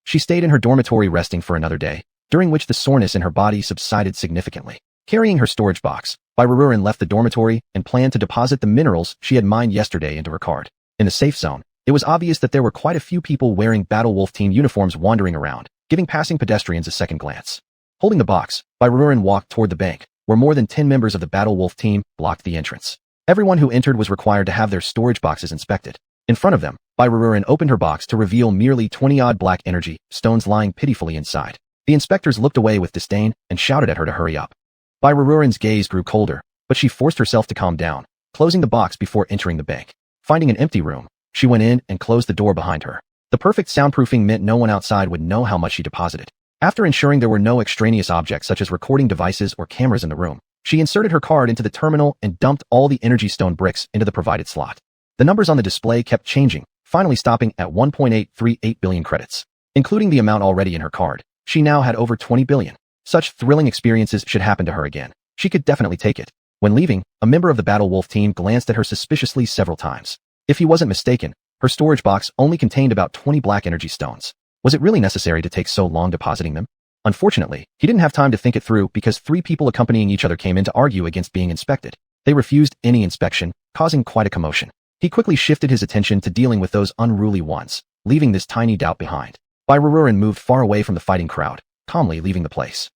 She stayed in her dormitory resting for another day, during which the soreness in her body subsided significantly. Carrying her storage box, Barren left the dormitory and planned to deposit the minerals she had mined yesterday into her cart. In the safe zone, it was obvious that there were quite a few people wearing Battle Wolf team uniforms wandering around, giving passing pedestrians a second glance. Holding the box, Barren walked toward the bank, where more than 10 members of the Battle Wolf team blocked the entrance. Everyone who entered was required to have their storage boxes inspected. In front of them, Barren opened her box to reveal merely 20-odd black energy stones lying pitifully inside. The inspectors looked away with disdain and shouted at her to hurry up. Barren's gaze grew colder, but she forced herself to calm down, closing the box before entering the bank. Finding an empty room, she went in and closed the door behind her. The perfect soundproofing meant no one outside would know how much she deposited. After ensuring there were no extraneous objects such as recording devices or cameras in the room, she inserted her card into the terminal and dumped all the energy stone bricks into the provided slot. The numbers on the display kept changing, finally stopping at 1.838 billion credits. Including the amount already in her card, she now had over 20 billion. Such thrilling experiences should happen to her again. She could definitely take it. When leaving, a member of the Battle Wolf team glanced at her suspiciously several times. If he wasn't mistaken, her storage box only contained about 20 black energy stones. Was it really necessary to take so long depositing them? Unfortunately, he didn't have time to think it through because 3 people accompanying each other came in to argue against being inspected. They refused any inspection, causing quite a commotion. He quickly shifted his attention to dealing with those unruly ones, leaving this tiny doubt behind. Barren moved far away from the fighting crowd, calmly leaving the place.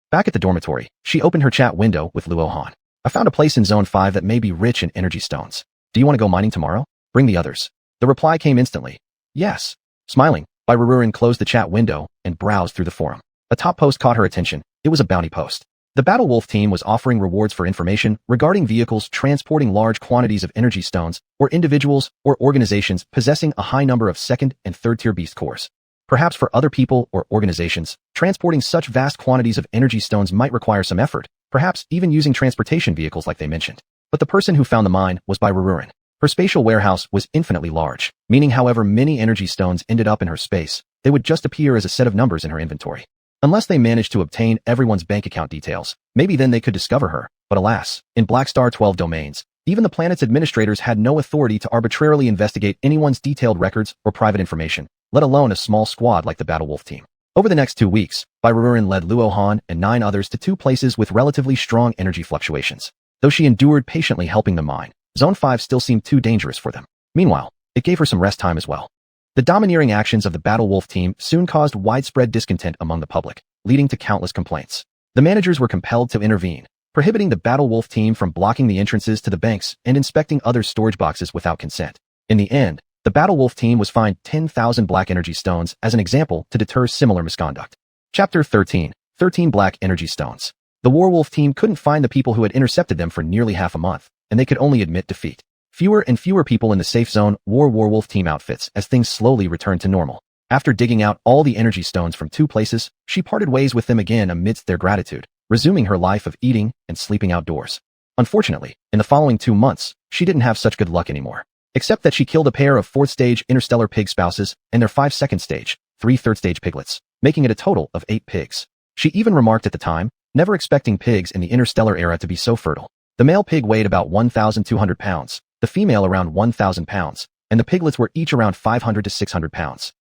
Back at the dormitory, she opened her chat window with Luohan. I found a place in Zone 5 that may be rich in energy stones. Do you want to go mining tomorrow? Bring the others. The reply came instantly. Yes. Smiling, Barren closed the chat window and browsed through the forum. A top post caught her attention. It was a bounty post. The Battle Wolf team was offering rewards for information regarding vehicles transporting large quantities of energy stones or individuals or organizations possessing a high number of second and third tier beast cores. Perhaps for other people or organizations, transporting such vast quantities of energy stones might require some effort, perhaps even using transportation vehicles like they mentioned. But the person who found the mine was Barren. Her spatial warehouse was infinitely large, meaning however many energy stones ended up in her space, they would just appear as a set of numbers in her inventory. Unless they managed to obtain everyone's bank account details, maybe then they could discover her. But alas, in Black Star 12 domains, even the planet's administrators had no authority to arbitrarily investigate anyone's detailed records or private information, let alone a small squad like the Battle Wolf team. Over the next 2 weeks, Barren led Luohan and 9 others to 2 places with relatively strong energy fluctuations. Though she endured patiently helping them mine, Zone 5 still seemed too dangerous for them. Meanwhile, it gave her some rest time as well. The domineering actions of the Battle Wolf team soon caused widespread discontent among the public, leading to countless complaints. The managers were compelled to intervene, prohibiting the Battle Wolf team from blocking the entrances to the banks and inspecting other storage boxes without consent. In the end, the Battle Wolf team was fined 10,000 black energy stones as an example to deter similar misconduct. Chapter 13. 13 Black Energy Stones. The Warwolf team couldn't find the people who had intercepted them for nearly half a month, and they could only admit defeat. Fewer and fewer people in the safe zone wore Warwolf team outfits as things slowly returned to normal. After digging out all the energy stones from 2 places, she parted ways with them again amidst their gratitude, resuming her life of eating and sleeping outdoors. Unfortunately, in the following 2 months, she didn't have such good luck anymore. Except that she killed a pair of 4th stage interstellar pig spouses and their 5 second stage, 3 third stage piglets, making it a total of 8 pigs. She even remarked at the time, never expecting pigs in the interstellar era to be so fertile. The male pig weighed about 1,200 pounds, the female around 1,000 pounds, and the piglets were each around 500 to 600 pounds.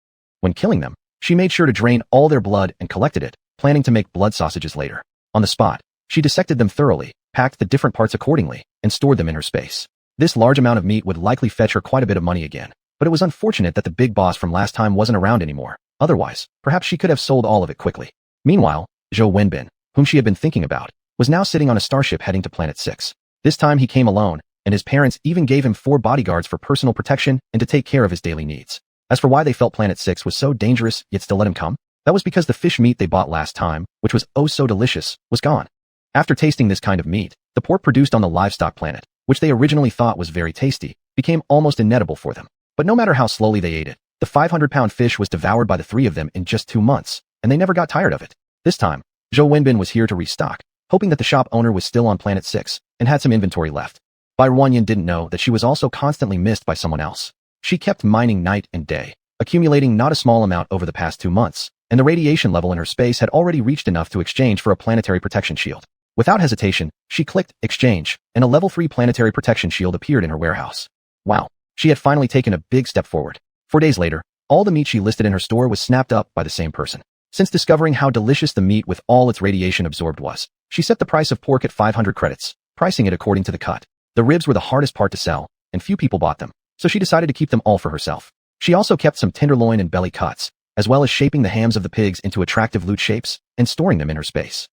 When killing them, she made sure to drain all their blood and collected it, planning to make blood sausages later. On the spot, she dissected them thoroughly, packed the different parts accordingly, and stored them in her space. This large amount of meat would likely fetch her quite a bit of money again, but it was unfortunate that the big boss from last time wasn't around anymore. Otherwise, perhaps she could have sold all of it quickly. Meanwhile, Zhou Wenbin, whom she had been thinking about, was now sitting on a starship heading to Planet 6. This time he came alone, and his parents even gave him 4 bodyguards for personal protection and to take care of his daily needs. As for why they felt Planet 6 was so dangerous yet still let him come, that was because the fish meat they bought last time, which was oh so delicious, was gone. After tasting this kind of meat, the pork produced on the livestock planet, which they originally thought was very tasty, became almost inedible for them. But no matter how slowly they ate it, the 500-pound fish was devoured by the 3 of them in just 2 months, and they never got tired of it. This time, Zhou Wenbin was here to restock, hoping that the shop owner was still on Planet 6 and had some inventory left. Bai Ruanyan didn't know that she was also constantly missed by someone else. She kept mining night and day, accumulating not a small amount over the past 2 months, and the radiation level in her space had already reached enough to exchange for a planetary protection shield. Without hesitation, she clicked Exchange, and a level 3 planetary protection shield appeared in her warehouse. Wow, she had finally taken a big step forward. 4 days later, all the meat she listed in her store was snapped up by the same person. Since discovering how delicious the meat with all its radiation absorbed was, she set the price of pork at 500 credits, pricing it according to the cut. The ribs were the hardest part to sell, and few people bought them, so she decided to keep them all for herself. She also kept some tenderloin and belly cuts, as well as shaping the hams of the pigs into attractive loot shapes and storing them in her space.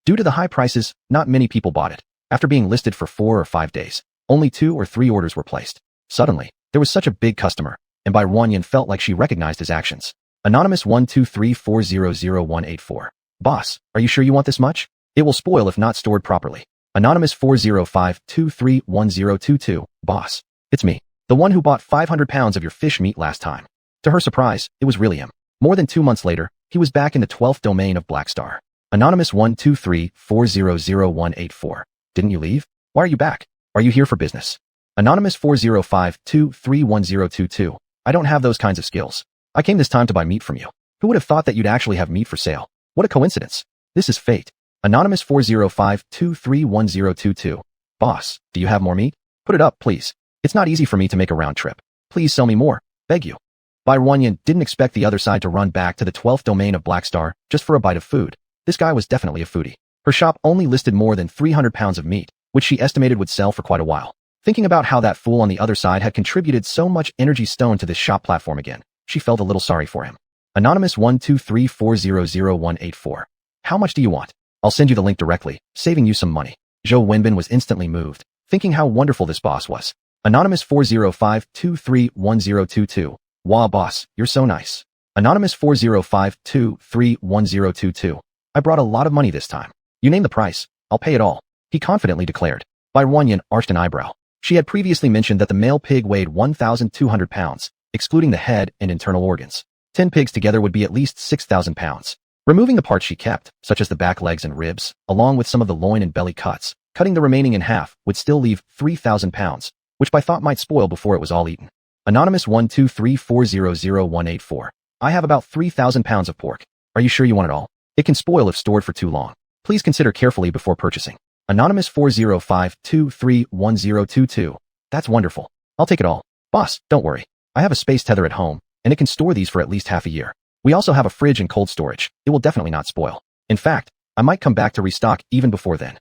Due to the high prices, not many people bought it. After being listed for 4 or 5 days, only 2 or 3 orders were placed. Suddenly, there was such a big customer, and Bai Ruanyan felt like she recognized his actions. Anonymous 123400184. Boss, are you sure you want this much? It will spoil if not stored properly. Anonymous 405231022. Boss, it's me, the one who bought 500 pounds of your fish meat last time. To her surprise, it was really him. More than 2 months later, he was back in the 12th domain of Black Star. Anonymous 123400184. Didn't you leave? Why are you back? Are you here for business? Anonymous 405231022. I don't have those kinds of skills. I came this time to buy meat from you. Who would have thought that you'd actually have meat for sale? What a coincidence. This is fate. Anonymous 405231022. Boss, do you have more meat? Put it up, please. It's not easy for me to make a round trip. Please sell me more. Beg you. Bai Ruanyan didn't expect the other side to run back to the 12th domain of Black Star just for a bite of food. This guy was definitely a foodie. Her shop only listed more than 300 pounds of meat, which she estimated would sell for quite a while. Thinking about how that fool on the other side had contributed so much energy stone to this shop platform again, she felt a little sorry for him. Anonymous 123400184. How much do you want? I'll send you the link directly, saving you some money. Zhou Wenbin was instantly moved, thinking how wonderful this boss was. Anonymous 405231022. Wow, boss, you're so nice. Anonymous 405231022. I brought a lot of money this time. You name the price, I'll pay it all, he confidently declared. Bai Ruanyan arched an eyebrow. She had previously mentioned that the male pig weighed 1,200 pounds, excluding the head and internal organs. 10 pigs together would be at least 6,000 pounds. Removing the parts she kept, such as the back legs and ribs, along with some of the loin and belly cuts, cutting the remaining in half would still leave 3,000 pounds, which Bai thought might spoil before it was all eaten. Anonymous 123400184. I have about 3,000 pounds of pork. Are you sure you want it all? It can spoil if stored for too long. Please consider carefully before purchasing. Anonymous 405231022. That's wonderful. I'll take it all. Boss, don't worry. I have a space tether at home, and it can store these for at least half a year. We also have a fridge and cold storage. It will definitely not spoil. In fact, I might come back to restock even before then.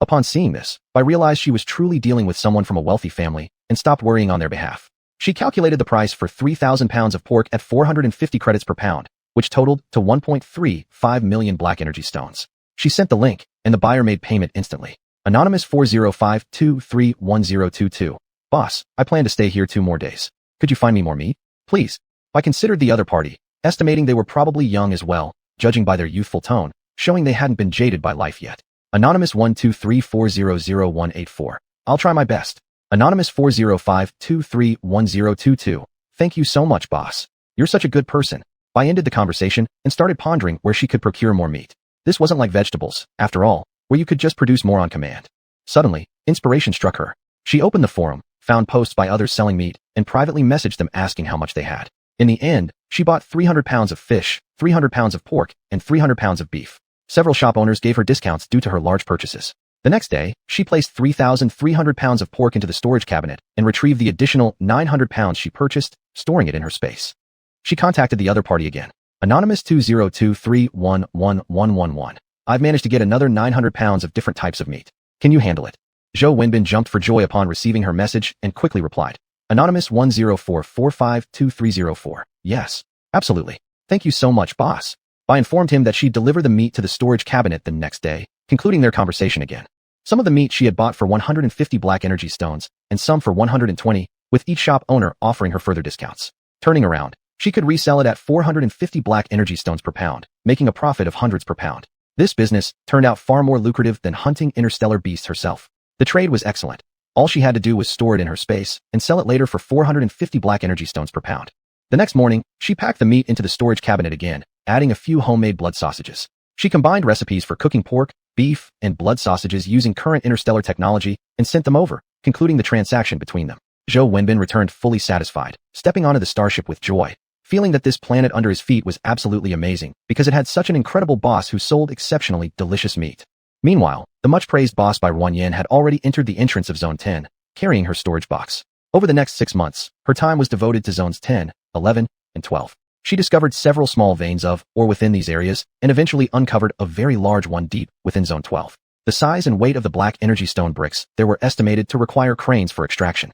Upon seeing this, Bai realized she was truly dealing with someone from a wealthy family and stopped worrying on their behalf. She calculated the price for 3,000 pounds of pork at 450 credits per pound, which totaled to 1.35 million black energy stones. She sent the link, and the buyer made payment instantly. Anonymous 405231022. Boss, I plan to stay here 2 more days. Could you find me more meat? Please. I considered the other party, estimating they were probably young as well, judging by their youthful tone, showing they hadn't been jaded by life yet. Anonymous 123400184. I'll try my best. Anonymous 405231022. Thank you so much, boss. You're such a good person. Bai ended the conversation and started pondering where she could procure more meat. This wasn't like vegetables, after all, where you could just produce more on command. Suddenly, inspiration struck her. She opened the forum, found posts by others selling meat, and privately messaged them asking how much they had. In the end, she bought 300 pounds of fish, 300 pounds of pork, and 300 pounds of beef. Several shop owners gave her discounts due to her large purchases. The next day, she placed 3,300 pounds of pork into the storage cabinet and retrieved the additional 900 pounds she purchased, storing it in her space. She contacted the other party again. Anonymous 202311111. I've managed to get another 900 pounds of different types of meat. Can you handle it? Zhou Wenbin jumped for joy upon receiving her message and quickly replied. Anonymous 104452304. Yes, absolutely. Thank you so much, boss. I informed him that she'd deliver the meat to the storage cabinet the next day, concluding their conversation again. Some of the meat she had bought for 150 black energy stones, and some for 120, with each shop owner offering her further discounts. Turning around, she could resell it at 450 black energy stones per pound, making a profit of hundreds per pound. This business turned out far more lucrative than hunting interstellar beasts herself. The trade was excellent. All she had to do was store it in her space and sell it later for 450 black energy stones per pound. The next morning, she packed the meat into the storage cabinet again, adding a few homemade blood sausages. She combined recipes for cooking pork, beef, and blood sausages using current interstellar technology and sent them over, concluding the transaction between them. Zhou Wenbin returned fully satisfied, stepping onto the starship with joy, feeling that this planet under his feet was absolutely amazing because it had such an incredible boss who sold exceptionally delicious meat. Meanwhile, the much-praised boss by Ruan Yin had already entered the entrance of Zone 10, carrying her storage box. Over the next 6 months, her time was devoted to Zones 10, 11, and 12. She discovered several small veins of, or within these areas, and eventually uncovered a very large one deep within Zone 12. The size and weight of the black energy stone bricks there were estimated to require cranes for extraction.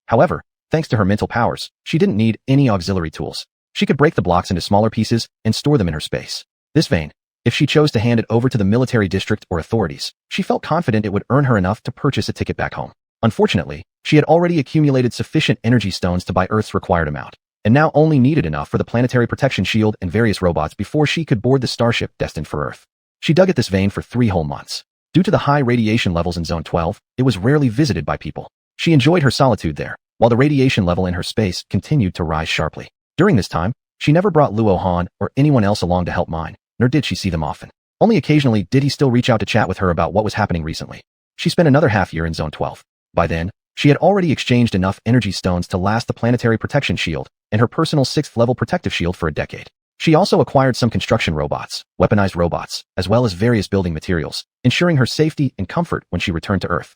However, thanks to her mental powers, she didn't need any auxiliary tools. She could break the blocks into smaller pieces and store them in her space. This vein, if she chose to hand it over to the military district or authorities, she felt confident it would earn her enough to purchase a ticket back home. Unfortunately, she had already accumulated sufficient energy stones to buy Earth's required amount, and now only needed enough for the planetary protection shield and various robots before she could board the starship destined for Earth. She dug at this vein for 3 whole months. Due to the high radiation levels in Zone 12, it was rarely visited by people. She enjoyed her solitude there, while the radiation level in her space continued to rise sharply. During this time, she never brought Luo Han or anyone else along to help mine, nor did she see them often. Only occasionally did he still reach out to chat with her about what was happening recently. She spent another half year in Zone 12. By then, she had already exchanged enough energy stones to last the planetary protection shield and her personal 6th level protective shield for a decade. She also acquired some construction robots, weaponized robots, as well as various building materials, ensuring her safety and comfort when she returned to Earth.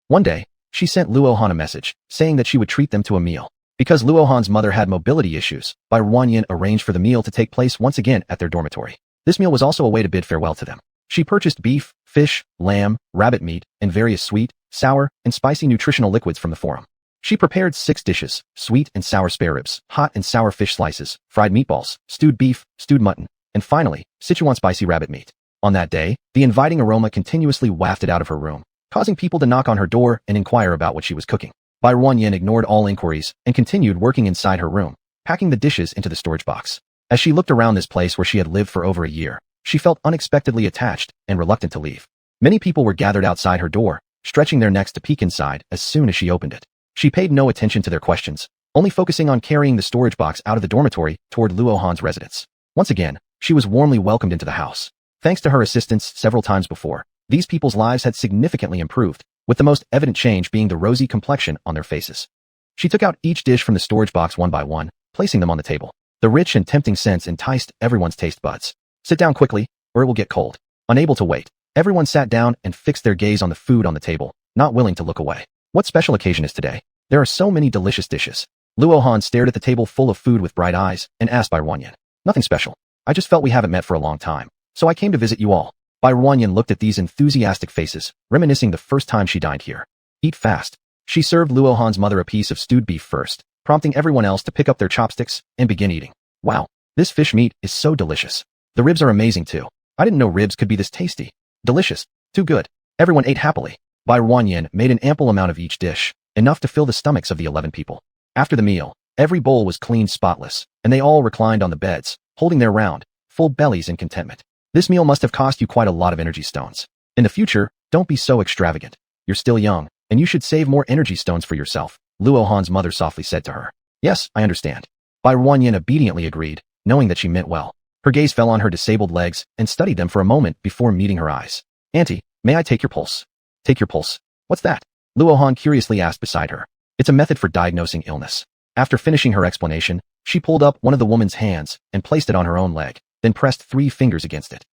One day, she sent Luo Han a message, saying that she would treat them to a meal. Because Luo Han's mother had mobility issues, Bai Ruanyin arranged for the meal to take place once again at their dormitory. This meal was also a way to bid farewell to them. She purchased beef, fish, lamb, rabbit meat, and various sweet, sour, and spicy nutritional liquids from the forum. She prepared 6 dishes: sweet and sour spare ribs, hot and sour fish slices, fried meatballs, stewed beef, stewed mutton, and finally, Sichuan spicy rabbit meat. On that day, the inviting aroma continuously wafted out of her room, causing people to knock on her door and inquire about what she was cooking. Bai Ruanyin ignored all inquiries and continued working inside her room, packing the dishes into the storage box. As she looked around this place where she had lived for over a year, she felt unexpectedly attached and reluctant to leave. Many people were gathered outside her door, stretching their necks to peek inside as soon as she opened it. She paid no attention to their questions, only focusing on carrying the storage box out of the dormitory toward Luo Han's residence. Once again, she was warmly welcomed into the house. Thanks to her assistance several times before, these people's lives had significantly improved, with the most evident change being the rosy complexion on their faces. She took out each dish from the storage box one by one, placing them on the table. The rich and tempting scents enticed everyone's taste buds. Sit down quickly, or it will get cold. Unable to wait, everyone sat down and fixed their gaze on the food on the table, not willing to look away. What special occasion is today? There are so many delicious dishes. Luo Han stared at the table full of food with bright eyes and asked Bai Ruanyin. Nothing special. I just felt we haven't met for a long time, so I came to visit you all. Bai Ruanyin looked at these enthusiastic faces, reminiscing the first time she dined here. Eat fast. She served Luo Han's mother a piece of stewed beef first, prompting everyone else to pick up their chopsticks and begin eating. Wow, this fish meat is so delicious. The ribs are amazing too. I didn't know ribs could be this tasty. Delicious. Too good. Everyone ate happily. Bai Ruanyin made an ample amount of each dish, enough to fill the stomachs of the 11 people. After the meal, every bowl was clean spotless, and they all reclined on the beds, holding their round, full bellies in contentment. This meal must have cost you quite a lot of energy stones. In the future, don't be so extravagant. You're still young, and you should save more energy stones for yourself, Luo Han's mother softly said to her. Yes, I understand. Bai Ruanyin obediently agreed, knowing that she meant well. Her gaze fell on her disabled legs and studied them for a moment before meeting her eyes. Auntie, may I take your pulse? Take your pulse. What's that? Luo Han curiously asked beside her. It's a method for diagnosing illness. After finishing her explanation, she pulled up one of the woman's hands and placed it on her own leg, then pressed 3 fingers against it.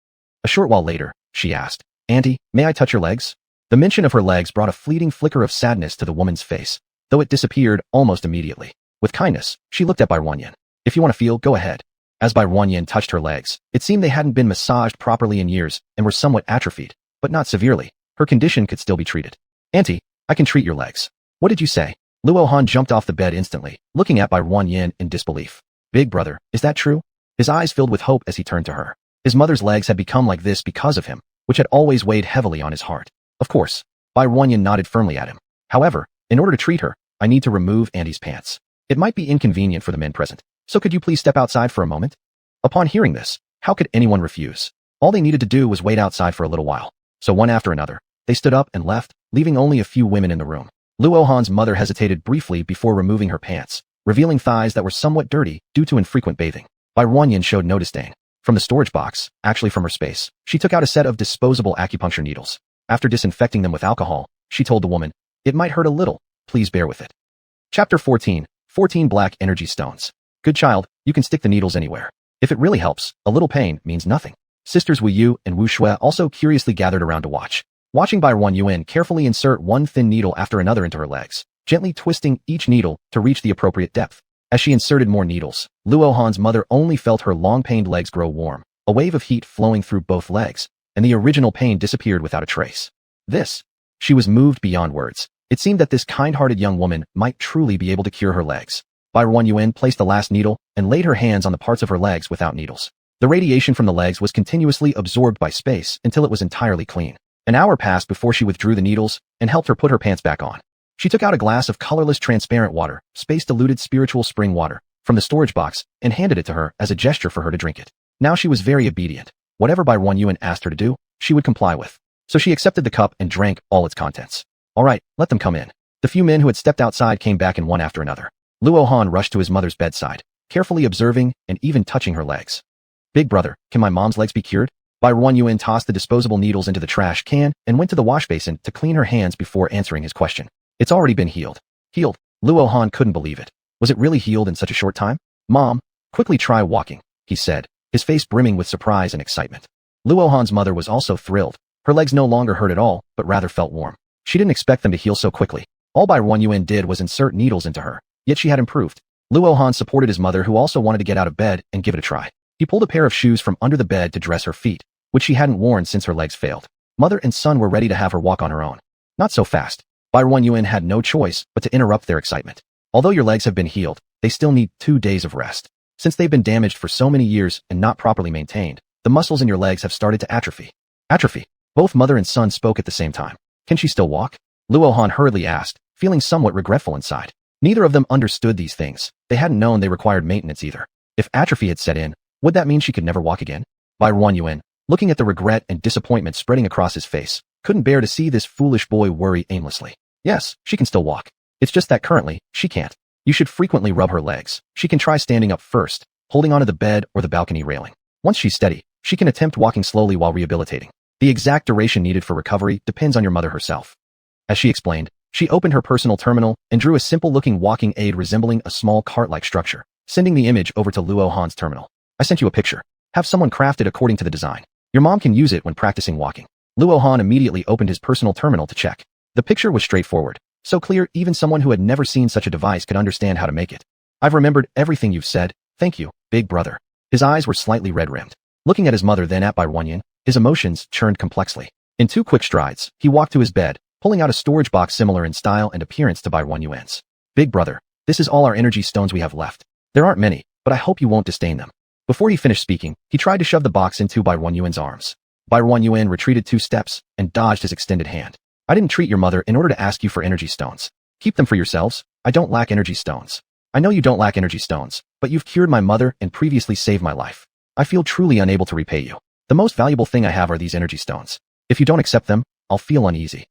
A short while later, she asked, "Auntie, may I touch your legs?" The mention of her legs brought a fleeting flicker of sadness to the woman's face, though it disappeared almost immediately. With kindness, she looked at Bai Ruanyin. "If you want to feel, go ahead." As Bai Ruanyin touched her legs, it seemed they hadn't been massaged properly in years and were somewhat atrophied, but not severely. Her condition could still be treated. "Auntie, I can treat your legs." "What did you say?" Luo Han jumped off the bed instantly, looking at Bai Ruanyin in disbelief. "Big brother, is that true?" His eyes filled with hope as he turned to her. His mother's legs had become like this because of him, which had always weighed heavily on his heart. "Of course." Bai Ruanyin nodded firmly at him. "However, in order to treat her, I need to remove Auntie's pants. It might be inconvenient for the men present, so could you please step outside for a moment?" Upon hearing this, how could anyone refuse? All they needed to do was wait outside for a little while. So one after another, they stood up and left, leaving only a few women in the room. Luo Han's mother hesitated briefly before removing her pants, revealing thighs that were somewhat dirty due to infrequent bathing. Bai Ruanyin showed no disdain. From the storage box, actually from her space, she took out a set of disposable acupuncture needles. After disinfecting them with alcohol, she told the woman, "It might hurt a little, please bear with it." Chapter 14, 14 Black Energy Stones. "Good child, you can stick the needles anywhere. If it really helps, a little pain means nothing." Sisters Wu Yu and Wu Shui also curiously gathered around to watch. Watching Bai Ruanyin carefully insert one thin needle after another into her legs, gently twisting each needle to reach the appropriate depth. As she inserted more needles, Luo Han's mother only felt her long-pained legs grow warm, a wave of heat flowing through both legs, and the original pain disappeared without a trace. She was moved beyond words. It seemed that this kind-hearted young woman might truly be able to cure her legs. Bai Ruanyin placed the last needle and laid her hands on the parts of her legs without needles. The radiation from the legs was continuously absorbed by space until it was entirely clean. An hour passed before she withdrew the needles and helped her put her pants back on. She took out a glass of colorless transparent water, space-diluted spiritual spring water, from the storage box and handed it to her as a gesture for her to drink it. Now she was very obedient. Whatever Bai Ruanyin asked her to do, she would comply with. So she accepted the cup and drank all its contents. "All right, let them come in." The few men who had stepped outside came back in one after another. Luo Han rushed to his mother's bedside, carefully observing and even touching her legs. "Big brother, can my mom's legs be cured?" Bai Ruanyin tossed the disposable needles into the trash can and went to the wash basin to clean her hands before answering his question. "It's already been healed." "Healed?" Luo Han couldn't believe it. Was it really healed in such a short time? "Mom, quickly try walking," he said, his face brimming with surprise and excitement. Luo Han's mother was also thrilled. Her legs no longer hurt at all, but rather felt warm. She didn't expect them to heal so quickly. All Bai Ruanyin did was insert needles into her, yet she had improved. Luo Han supported his mother, who also wanted to get out of bed and give it a try. He pulled a pair of shoes from under the bed to dress her feet, which she hadn't worn since her legs failed. Mother and son were ready to have her walk on her own. Not so fast. Bai Ruanyin had no choice but to interrupt their excitement. "Although your legs have been healed, they still need 2 days of rest. Since they've been damaged for so many years and not properly maintained, the muscles in your legs have started to atrophy." "Atrophy?" Both mother and son spoke at the same time. "Can she still walk?" Luo Han hurriedly asked, feeling somewhat regretful inside. Neither of them understood these things. They hadn't known they required maintenance either. If atrophy had set in, would that mean she could never walk again? Bai Ruanyin, looking at the regret and disappointment spreading across his face, couldn't bear to see this foolish boy worry aimlessly. "Yes, she can still walk. It's just that currently, she can't. You should frequently rub her legs. She can try standing up first, holding onto the bed or the balcony railing. Once she's steady, she can attempt walking slowly while rehabilitating. The exact duration needed for recovery depends on your mother herself." As she explained, she opened her personal terminal and drew a simple-looking walking aid resembling a small cart-like structure, sending the image over to Luo Han's terminal. "I sent you a picture. Have someone craft it according to the design. Your mom can use it when practicing walking." Luo Han immediately opened his personal terminal to check. The picture was straightforward, so clear even someone who had never seen such a device could understand how to make it. "I've remembered everything you've said. Thank you, big brother." His eyes were slightly red-rimmed. Looking at his mother, then at Bai Ruanyin, his emotions churned complexly. In 2 quick strides, he walked to his bed, pulling out a storage box similar in style and appearance to Bai Ruanyin's. "Big brother, this is all our energy stones we have left. There aren't many, but I hope you won't disdain them." Before he finished speaking, he tried to shove the box into Bai Ruanyin's arms. Bai Ruanyin retreated 2 steps and dodged his extended hand. "I didn't treat your mother in order to ask you for energy stones. Keep them for yourselves. I don't lack energy stones." "I know you don't lack energy stones, but you've cured my mother and previously saved my life. I feel truly unable to repay you. The most valuable thing I have are these energy stones. If you don't accept them, I'll feel uneasy."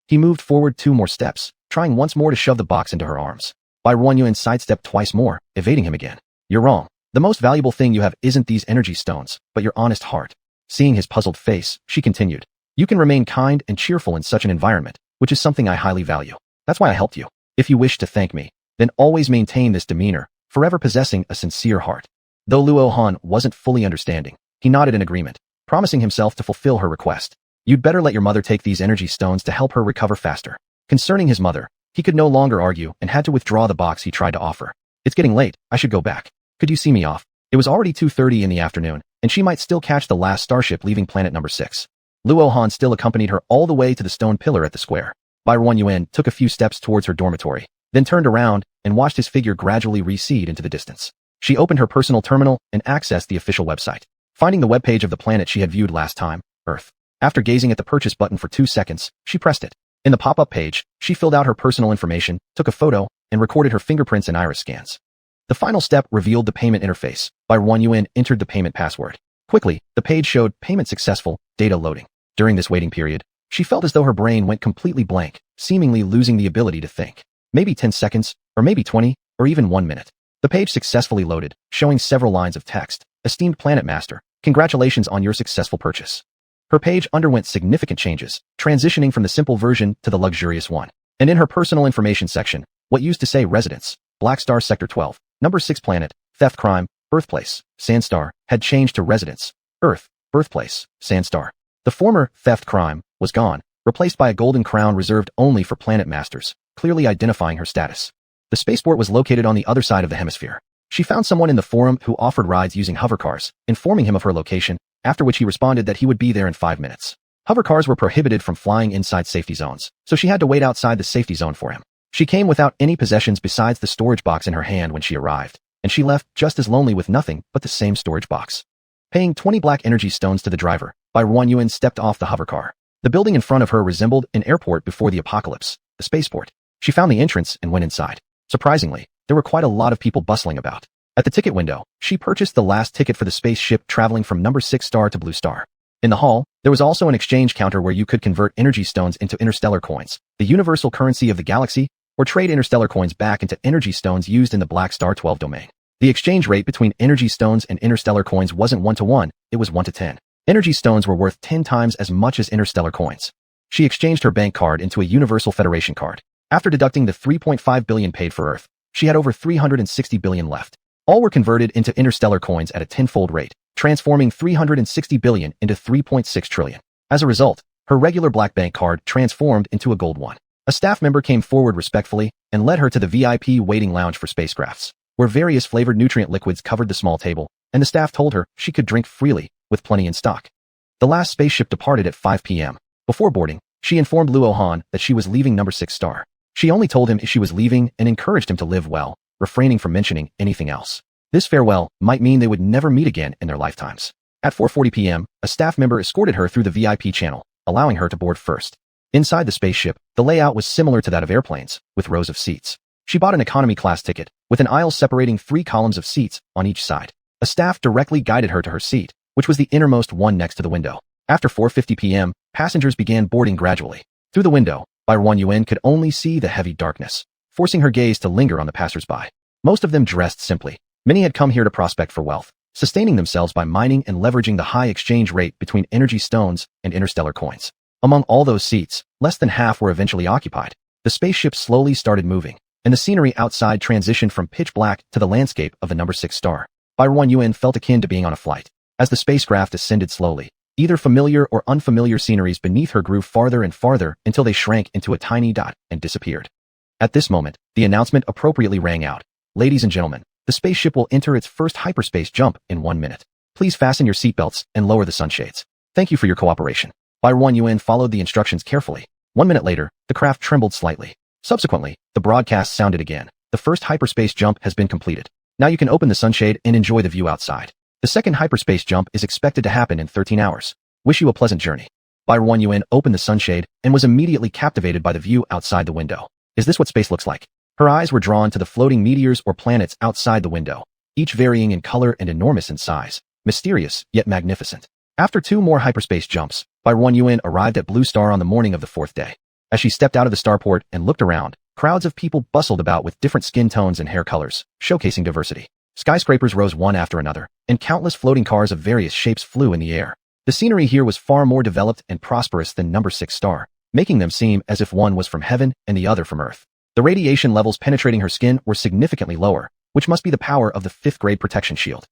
He moved forward 2 more steps, trying once more to shove the box into her arms. Bai Ruanyin sidestepped twice more, evading him again. "You're wrong. The most valuable thing you have isn't these energy stones, but your honest heart." Seeing his puzzled face, she continued, "You can remain kind and cheerful in such an environment, which is something I highly value. That's why I helped you. If you wish to thank me, then always maintain this demeanor, forever possessing a sincere heart." Though Luo Han wasn't fully understanding, he nodded in agreement. promising himself to fulfill her request. You'd better let your mother take these energy stones to help her recover faster. Concerning his mother, he could no longer argue and had to withdraw the box he tried to offer. It's getting late, I should go back. Could you see me off? It was already 2:30 in the afternoon, and she might still catch the last starship leaving planet number 6. Luo Han still accompanied her all the way to the stone pillar at the square. Byron Yuan took a few steps towards her dormitory, then turned around and watched his figure gradually recede into the distance. She opened her personal terminal and accessed the official website, finding the webpage of the planet she had viewed last time, Earth. After gazing at the purchase button for 2 seconds, she pressed it. In the pop-up page, she filled out her personal information, took a photo, and recorded her fingerprints and iris scans. The final step revealed the payment interface. Byron Yuan entered the payment password. Quickly, the page showed payment successful, data loading. During this waiting period, she felt as though her brain went completely blank, seemingly losing the ability to think. Maybe 10 seconds, or maybe 20, or even 1 minute. The page successfully loaded, showing several lines of text. Esteemed Planet Master, congratulations on your successful purchase. Her page underwent significant changes, transitioning from the simple version to the luxurious one. And in her personal information section, what used to say residence, Black Star Sector 12, number 6 planet, theft crime, birthplace, Sandstar, had changed to residence, Earth, birthplace, Sandstar. The former theft crime was gone, replaced by a golden crown reserved only for planet masters, clearly identifying her status. The spaceport was located on the other side of the hemisphere. She found someone in the forum who offered rides using hovercars, informing him of her location, after which he responded that he would be there in 5 minutes. Hovercars were prohibited from flying inside safety zones, so she had to wait outside the safety zone for him. She came without any possessions besides the storage box in her hand when she arrived, and she left just as lonely with nothing but the same storage box. Paying 20 black energy stones to the driver, Byron Yuan stepped off the hovercar. The building in front of her resembled an airport before the apocalypse, the spaceport. She found the entrance and went inside. Surprisingly, there were quite a lot of people bustling about. At the ticket window, she purchased the last ticket for the spaceship traveling from number 6 star to Blue Star. In the hall, there was also an exchange counter where you could convert energy stones into interstellar coins, the universal currency of the galaxy, or trade interstellar coins back into energy stones used in the Black Star 12 domain. The exchange rate between energy stones and interstellar coins wasn't 1-to-1, it was 1-to-10. Energy stones were worth 10 times as much as interstellar coins. She exchanged her bank card into a Universal Federation card. After deducting the 3.5 billion paid for Earth, she had over 360 billion left. All were converted into interstellar coins at a 10-fold rate, transforming 360 billion into 3.6 trillion. As a result, her regular black bank card transformed into a gold one. A staff member came forward respectfully and led her to the VIP waiting lounge for spacecrafts, where various flavored nutrient liquids covered the small table, and the staff told her she could drink freely, with plenty in stock. The last spaceship departed at 5 p.m. Before boarding, she informed Luo Han that she was leaving number 6 star. She only told him she was leaving and encouraged him to live well, refraining from mentioning anything else. This farewell might mean they would never meet again in their lifetimes. At 4:40 p.m., a staff member escorted her through the VIP channel, allowing her to board first. Inside the spaceship, the layout was similar to that of airplanes, with rows of seats. She bought an economy class ticket, with an aisle separating 3 columns of seats on each side. A staff directly guided her to her seat, which was the innermost one next to the window. After 4:50 p.m., passengers began boarding gradually. Through the window, Byron Yuan could only see the heavy darkness, forcing her gaze to linger on the passers-by. Most of them dressed simply. Many had come here to prospect for wealth, sustaining themselves by mining and leveraging the high exchange rate between energy stones and interstellar coins. Among all those seats, less than half were eventually occupied. The spaceship slowly started moving, and the scenery outside transitioned from pitch black to the landscape of the number 6 star. Byron Yuan felt akin to being on a flight. As the spacecraft ascended slowly, either familiar or unfamiliar sceneries beneath her grew farther and farther until they shrank into a tiny dot and disappeared. At this moment, the announcement appropriately rang out. Ladies and gentlemen, the spaceship will enter its first hyperspace jump in 1 minute. Please fasten your seatbelts and lower the sunshades. Thank you for your cooperation. Byron Yuan followed the instructions carefully. 1 minute later, the craft trembled slightly. Subsequently, the broadcast sounded again. The first hyperspace jump has been completed. Now you can open the sunshade and enjoy the view outside. The second hyperspace jump is expected to happen in 13 hours. Wish you a pleasant journey. Byron Yuan opened the sunshade and was immediately captivated by the view outside the window. Is this what space looks like? Her eyes were drawn to the floating meteors or planets outside the window, each varying in color and enormous in size, mysterious yet magnificent. After 2 more hyperspace jumps, Byron Yuan arrived at Blue Star on the morning of the 4th day. As she stepped out of the starport and looked around, crowds of people bustled about with different skin tones and hair colors, showcasing diversity. Skyscrapers rose one after another, and countless floating cars of various shapes flew in the air. The scenery here was far more developed and prosperous than number 6 star, making them seem as if one was from heaven and the other from earth. The radiation levels penetrating her skin were significantly lower, which must be the power of the 5th grade protection shield.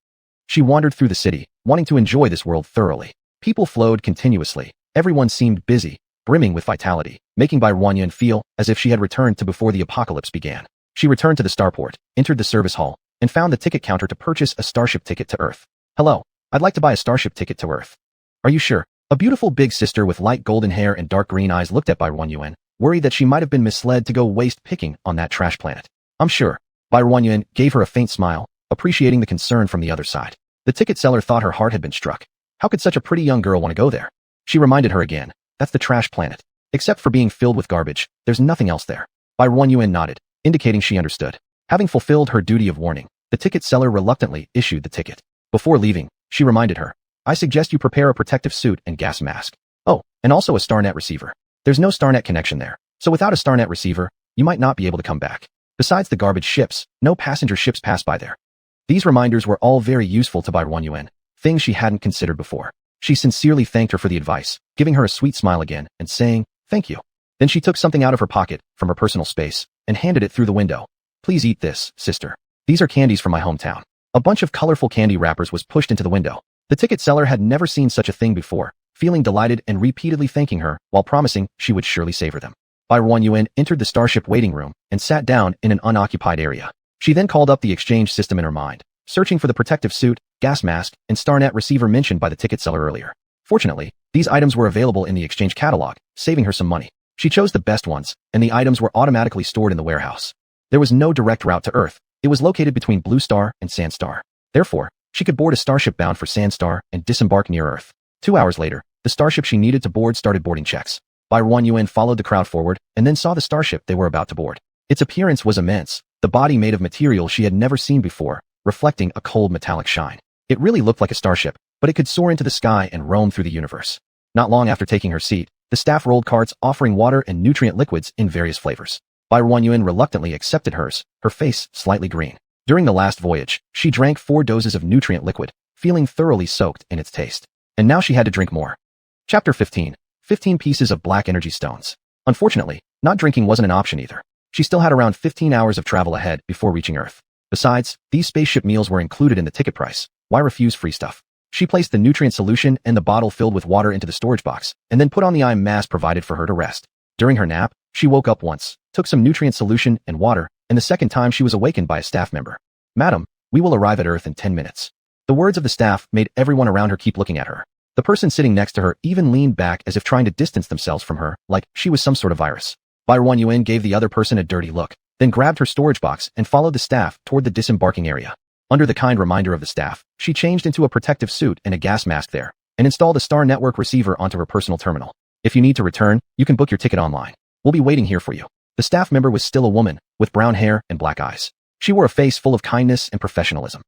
She wandered through the city, wanting to enjoy this world thoroughly. People flowed continuously. Everyone seemed busy, brimming with vitality, making Bai Ruanyuan feel as if she had returned to before the apocalypse began. She returned to the starport, entered the service hall, and found the ticket counter to purchase a starship ticket to Earth. Hello, I'd like to buy a starship ticket to Earth. Are you sure? A beautiful big sister with light golden hair and dark green eyes looked at Bai Ruanyuan, worried that she might have been misled to go waste picking on that trash planet. I'm sure. Bai Ruanyuan gave her a faint smile, appreciating the concern from the other side. The ticket seller thought her heart had been struck. How could such a pretty young girl want to go there? She reminded her again, that's the trash planet. Except for being filled with garbage, there's nothing else there. Bai Ruanyuan nodded, indicating she understood. Having fulfilled her duty of warning, the ticket seller reluctantly issued the ticket. Before leaving, she reminded her, I suggest you prepare a protective suit and gas mask. Oh, and also a StarNet receiver. There's no StarNet connection there, so without a StarNet receiver, you might not be able to come back. Besides the garbage ships, no passenger ships pass by there. These reminders were all very useful to Bai Ruanyuan, things she hadn't considered before. She sincerely thanked her for the advice, giving her a sweet smile again and saying, thank you. Then she took something out of her pocket, from her personal space, and handed it through the window. Please eat this, sister. These are candies from my hometown. A bunch of colorful candy wrappers was pushed into the window. The ticket seller had never seen such a thing before, feeling delighted and repeatedly thanking her while promising she would surely savor them. Bai Ruanyuan entered the starship waiting room and sat down in an unoccupied area. She then called up the exchange system in her mind, searching for the protective suit, gas mask, and StarNet receiver mentioned by the ticket seller earlier. Fortunately, these items were available in the exchange catalog, saving her some money. She chose the best ones, and the items were automatically stored in the warehouse. There was no direct route to Earth. It was located between Blue Star and Sand Star. Therefore, she could board a starship bound for Sand Star and disembark near Earth. 2 hours later, the starship she needed to board started boarding checks. Bai Ruanyuan followed the crowd forward and then saw the starship they were about to board. Its appearance was immense, the body made of material she had never seen before, reflecting a cold metallic shine. It really looked like a starship, but it could soar into the sky and roam through the universe. Not long after taking her seat, the staff rolled carts offering water and nutrient liquids in various flavors. Bai Ruanyuan reluctantly accepted hers, her face slightly green. During the last voyage, she drank 4 doses of nutrient liquid, feeling thoroughly soaked in its taste. And now she had to drink more. Chapter 15. 15 pieces of black energy stones. Unfortunately, not drinking wasn't an option either. She still had around 15 hours of travel ahead before reaching Earth. Besides, these spaceship meals were included in the ticket price. Why refuse free stuff? She placed the nutrient solution and the bottle filled with water into the storage box, and then put on the eye mask provided for her to rest. During her nap, she woke up once, took some nutrient solution and water, and the second time she was awakened by a staff member. Madam, we will arrive at Earth in 10 minutes. The words of the staff made everyone around her keep looking at her. The person sitting next to her even leaned back as if trying to distance themselves from her, like she was some sort of virus. Bai Ruanyuan gave the other person a dirty look, then grabbed her storage box and followed the staff toward the disembarking area. Under the kind reminder of the staff, she changed into a protective suit and a gas mask there, and installed a Star Network receiver onto her personal terminal. If you need to return, you can book your ticket online. We'll be waiting here for you. The staff member was still a woman, with brown hair and black eyes. She wore a face full of kindness and professionalism.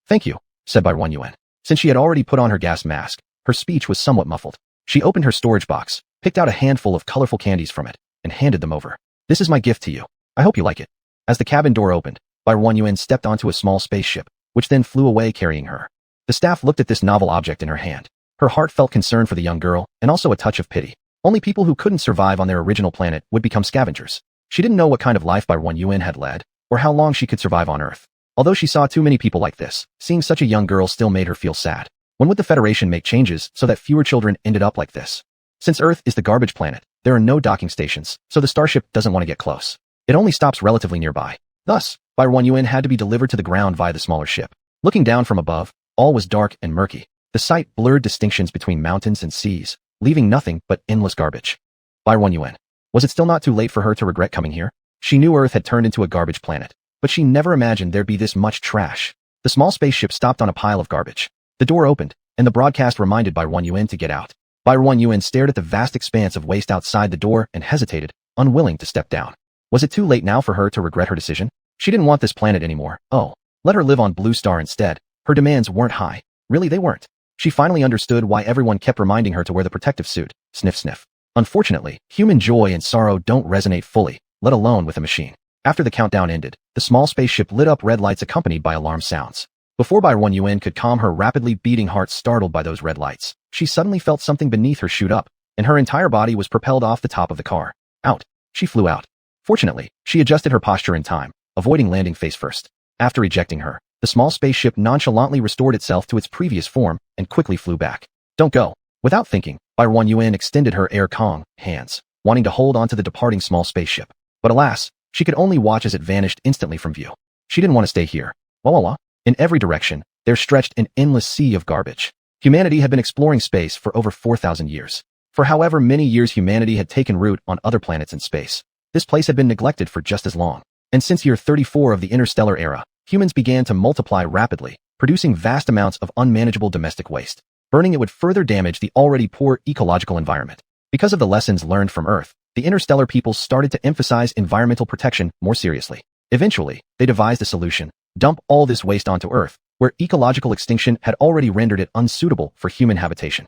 Thank you, said Bai Ruanyuan. Since she had already put on her gas mask, her speech was somewhat muffled. She opened her storage box, picked out a handful of colorful candies from it, and handed them over. This is my gift to you. I hope you like it. As the cabin door opened, Bai Ruanyuan stepped onto a small spaceship, which then flew away carrying her. The staff looked at this novel object in her hand. Her heart felt concern for the young girl, and also a touch of pity. Only people who couldn't survive on their original planet would become scavengers. She didn't know what kind of life Bai Ruanyuan had led, or how long she could survive on Earth. Although she saw too many people like this, seeing such a young girl still made her feel sad. When would the Federation make changes so that fewer children ended up like this? Since Earth is the garbage planet, there are no docking stations, so the starship doesn't want to get close. It only stops relatively nearby. Thus, Bai Ruanyuan had to be delivered to the ground via the smaller ship. Looking down from above, all was dark and murky. The sight blurred distinctions between mountains and seas, leaving nothing but endless garbage. Bai Ruanyuan. Was it still not too late for her to regret coming here? She knew Earth had turned into a garbage planet, but she never imagined there'd be this much trash. The small spaceship stopped on a pile of garbage. The door opened, and the broadcast reminded Bai Ruanyuan to get out. Bai Ruanyuan stared at the vast expanse of waste outside the door and hesitated, unwilling to step down. Was it too late now for her to regret her decision? She didn't want this planet anymore. Oh, let her live on Blue Star instead. Her demands weren't high. Really, they weren't. She finally understood why everyone kept reminding her to wear the protective suit. Sniff sniff. Unfortunately, human joy and sorrow don't resonate fully, let alone with a machine. After the countdown ended, the small spaceship lit up red lights accompanied by alarm sounds. Before Bai Ruanyuan could calm her rapidly beating heart startled by those red lights, she suddenly felt something beneath her shoot up, and her entire body was propelled off the top of the car. Out. She flew out. Fortunately, she adjusted her posture in time, avoiding landing face first. After ejecting her, the small spaceship nonchalantly restored itself to its previous form and quickly flew back. Don't go. Without thinking, Barren Yuan extended her air Kong hands, wanting to hold onto the departing small spaceship. But alas, she could only watch as it vanished instantly from view. She didn't want to stay here. Wah. In every direction, there stretched an endless sea of garbage. Humanity had been exploring space for over 4,000 years. For however many years humanity had taken root on other planets in space, this place had been neglected for just as long. And since year 34 of the interstellar era, humans began to multiply rapidly, producing vast amounts of unmanageable domestic waste. Burning it would further damage the already poor ecological environment. Because of the lessons learned from Earth, the interstellar peoples started to emphasize environmental protection more seriously. Eventually, they devised a solution: dump all this waste onto Earth, where ecological extinction had already rendered it unsuitable for human habitation.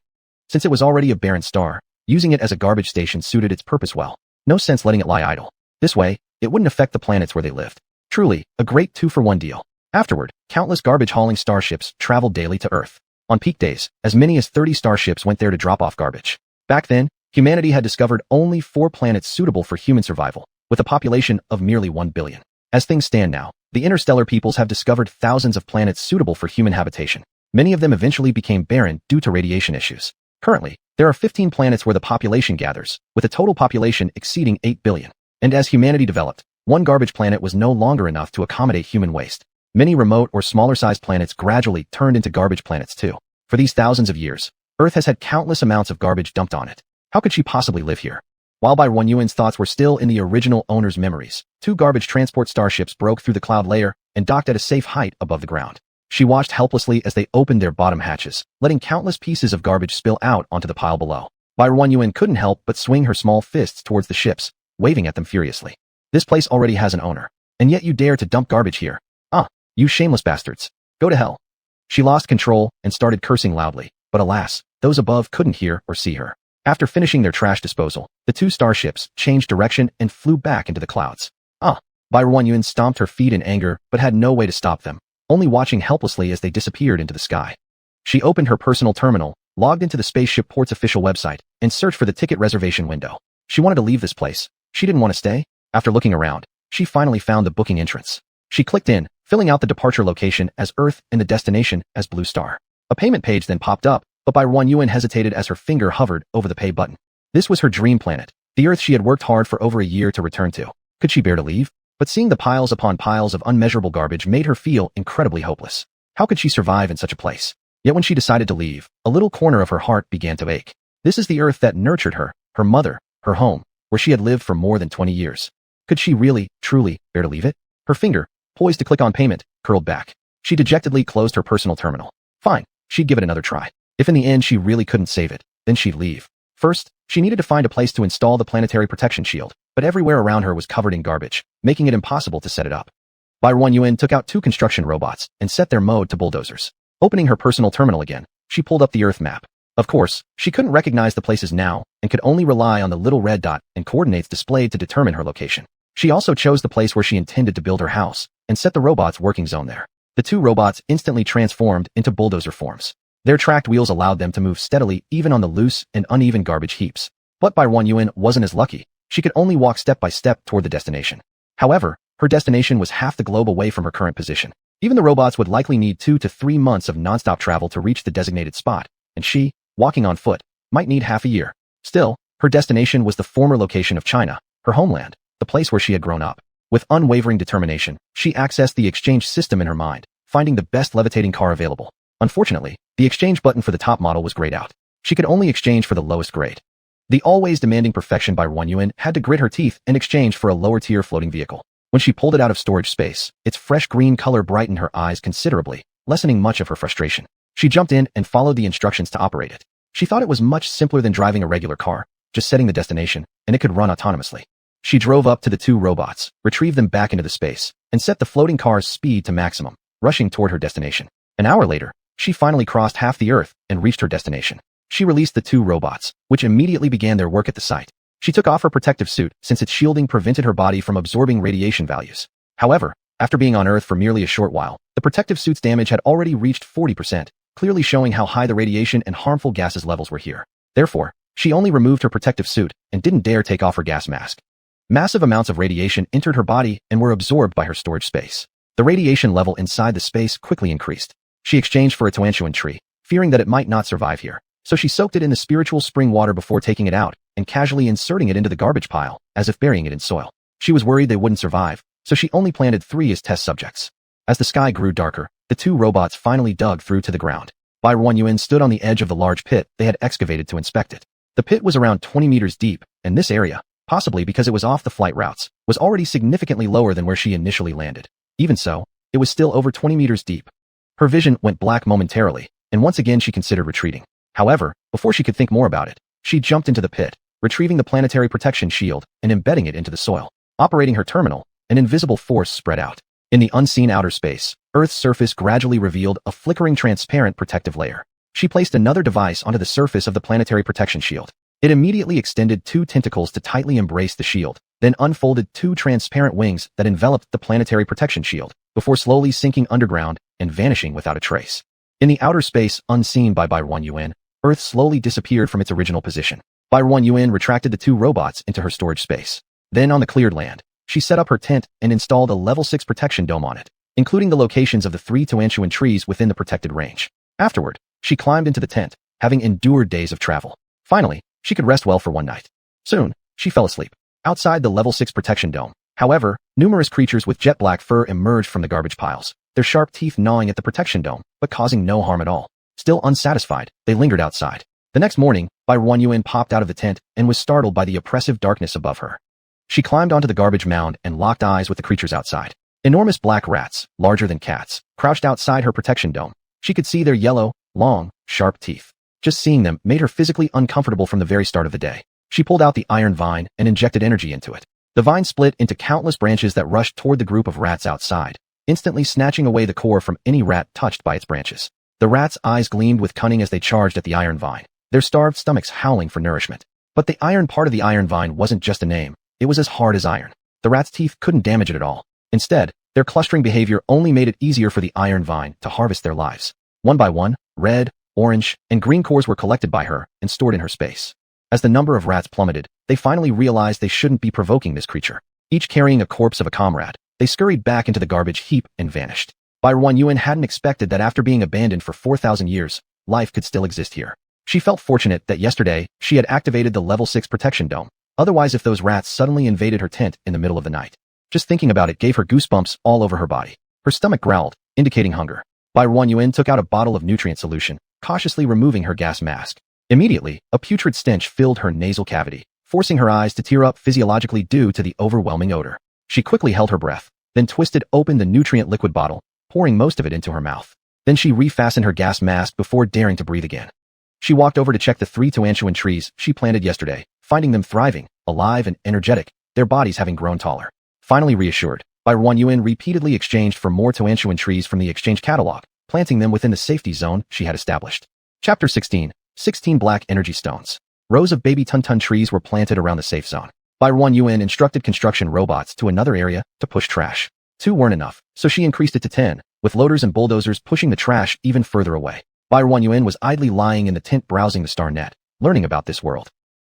Since it was already a barren star, using it as a garbage station suited its purpose well. No sense letting it lie idle. This way, it wouldn't affect the planets where they lived. Truly, a great two-for-one deal. Afterward, countless garbage-hauling starships traveled daily to Earth. On peak days, as many as 30 starships went there to drop off garbage. Back then, humanity had discovered only 4 planets suitable for human survival, with a population of merely 1 billion. As things stand now, the interstellar peoples have discovered thousands of planets suitable for human habitation. Many of them eventually became barren due to radiation issues. Currently, there are 15 planets where the population gathers, with a total population exceeding 8 billion. And as humanity developed, one garbage planet was no longer enough to accommodate human waste. Many remote or smaller-sized planets gradually turned into garbage planets too. For these thousands of years, Earth has had countless amounts of garbage dumped on it. How could she possibly live here? While Barren Yuan's thoughts were still in the original owner's memories, 2 garbage transport starships broke through the cloud layer and docked at a safe height above the ground. She watched helplessly as they opened their bottom hatches, letting countless pieces of garbage spill out onto the pile below. Barren Yuan couldn't help but swing her small fists towards the ships, waving at them furiously. This place already has an owner, and yet you dare to dump garbage here. You shameless bastards. Go to hell. She lost control and started cursing loudly, but alas, those above couldn't hear or see her. After finishing their trash disposal, the 2 starships changed direction and flew back into the clouds. Barren Yuan stomped her feet in anger but had no way to stop them, only watching helplessly as they disappeared into the sky. She opened her personal terminal, logged into the Spaceship Port's official website, and searched for the ticket reservation window. She wanted to leave this place. She didn't want to stay. After looking around, she finally found the booking entrance. She clicked in, filling out the departure location as Earth and the destination as Blue Star. A payment page then popped up, but Barren Yuan hesitated as her finger hovered over the pay button. This was her dream planet, the Earth she had worked hard for over a year to return to. Could she bear to leave? But seeing the piles upon piles of unmeasurable garbage made her feel incredibly hopeless. How could she survive in such a place? Yet when she decided to leave, a little corner of her heart began to ache. This is the Earth that nurtured her, her mother, her home, where she had lived for more than 20 years. Could she really, truly, bear to leave it? Her finger, poised to click on payment, curled back. She dejectedly closed her personal terminal. Fine, she'd give it another try. If in the end she really couldn't save it, then she'd leave. First, she needed to find a place to install the planetary protection shield, but everywhere around her was covered in garbage, making it impossible to set it up. Barren Yuan took out 2 construction robots and set their mode to bulldozers. Opening her personal terminal again, she pulled up the Earth map. Of course, she couldn't recognize the places now and could only rely on the little red dot and coordinates displayed to determine her location. She also chose the place where she intended to build her house and set the robot's working zone there. The 2 robots instantly transformed into bulldozer forms. Their tracked wheels allowed them to move steadily even on the loose and uneven garbage heaps. But Barren Yuan wasn't as lucky. She could only walk step by step toward the destination. However, her destination was half the globe away from her current position. Even the robots would likely need 2 to 3 months of nonstop travel to reach the designated spot, and she, walking on foot, might need half a year. Still, her destination was the former location of China, her homeland, the place where she had grown up. With unwavering determination, she accessed the exchange system in her mind, finding the best levitating car available. Unfortunately, the exchange button for the top model was grayed out. She could only exchange for the lowest grade. The always demanding perfection by Barren Yuan had to grit her teeth in exchange for a lower-tier floating vehicle. When she pulled it out of storage space, its fresh green color brightened her eyes considerably, lessening much of her frustration. She jumped in and followed the instructions to operate it. She thought it was much simpler than driving a regular car, just setting the destination, and it could run autonomously. She drove up to the 2 robots, retrieved them back into the space, and set the floating car's speed to maximum, rushing toward her destination. An hour later, she finally crossed half the Earth and reached her destination. She released the 2 robots, which immediately began their work at the site. She took off her protective suit since its shielding prevented her body from absorbing radiation values. However, after being on Earth for merely a short while, the protective suit's damage had already reached 40%, clearly showing how high the radiation and harmful gases levels were here. Therefore, she only removed her protective suit and didn't dare take off her gas mask. Massive amounts of radiation entered her body and were absorbed by her storage space. The radiation level inside the space quickly increased. She exchanged for a tuantuan tree, fearing that it might not survive here. so she soaked it in the spiritual spring water before taking it out and casually inserting it into the garbage pile, as if burying it in soil. She was worried they wouldn't survive, so she only planted 3 as test subjects. As the sky grew darker, the 2 robots finally dug through to the ground. Barren Yuan stood on the edge of the large pit they had excavated to inspect it. The pit was around 20 meters deep, and this area, possibly because it was off the flight routes, was already significantly lower than where she initially landed. Even so, it was still over 20 meters deep. Her vision went black momentarily, and once again she considered retreating. However, before she could think more about it, she jumped into the pit, retrieving the planetary protection shield and embedding it into the soil. Operating her terminal, an invisible force spread out. In the unseen outer space, Earth's surface gradually revealed a flickering transparent protective layer. She placed another device onto the surface of the planetary protection shield. It immediately extended 2 tentacles to tightly embrace the shield, then unfolded 2 transparent wings that enveloped the planetary protection shield, before slowly sinking underground and vanishing without a trace. In the outer space unseen by Barren Yuan, Earth slowly disappeared from its original position. Barren Yuan retracted the 2 robots into her storage space. Then on the cleared land, she set up her tent and installed a level 6 protection dome on it, including the locations of the 3 Tuanchuan trees within the protected range. Afterward, she climbed into the tent, having endured days of travel. Finally, she could rest well for one night. Soon, she fell asleep. Outside the level 6 protection dome, however, numerous creatures with jet black fur emerged from the garbage piles, their sharp teeth gnawing at the protection dome, but causing no harm at all. Still unsatisfied, they lingered outside. The next morning, Barren Yuan popped out of the tent and was startled by the oppressive darkness above her. She climbed onto the garbage mound and locked eyes with the creatures outside. Enormous black rats, larger than cats, crouched outside her protection dome. She could see their yellow, long, sharp teeth. Just seeing them made her physically uncomfortable from the very start of the day. She pulled out the iron vine and injected energy into it. The vine split into countless branches that rushed toward the group of rats outside, instantly snatching away the core from any rat touched by its branches. The rats' eyes gleamed with cunning as they charged at the iron vine, their starved stomachs howling for nourishment. But the iron part of the iron vine wasn't just a name. It was as hard as iron. The rats' teeth couldn't damage it at all. Instead, their clustering behavior only made it easier for the iron vine to harvest their lives. One by one, red, orange, and green cores were collected by her and stored in her space. As the number of rats plummeted, they finally realized they shouldn't be provoking this creature. Each carrying a corpse of a comrade, they scurried back into the garbage heap and vanished. Barren Yuan hadn't expected that after being abandoned for 4,000 years, life could still exist here. She felt fortunate that yesterday, she had activated the level 6 protection dome. Otherwise, if those rats suddenly invaded her tent in the middle of the night, just thinking about it gave her goosebumps all over her body. Her stomach growled, indicating hunger. Barren Yuan took out a bottle of nutrient solution, cautiously removing her gas mask. Immediately, a putrid stench filled her nasal cavity, forcing her eyes to tear up physiologically due to the overwhelming odor. She quickly held her breath, then twisted open the nutrient liquid bottle, pouring most of it into her mouth. Then she refastened her gas mask before daring to breathe again. She walked over to check the 3 Tuanchuan trees she planted yesterday, finding them thriving, alive and energetic, their bodies having grown taller. Finally reassured, Barren Yuan repeatedly exchanged for more Tuanchuan trees from the exchange catalog, planting them within the safety zone she had established. Chapter 16. 16 Black Energy Stones. Rows of baby Tuntun trees were planted around the safe zone. Barren Yuan instructed construction robots to another area to push trash. 2 weren't enough, so she increased it to 10, with loaders and bulldozers pushing the trash even further away. Barren Yuan was idly lying in the tent browsing the star net, learning about this world.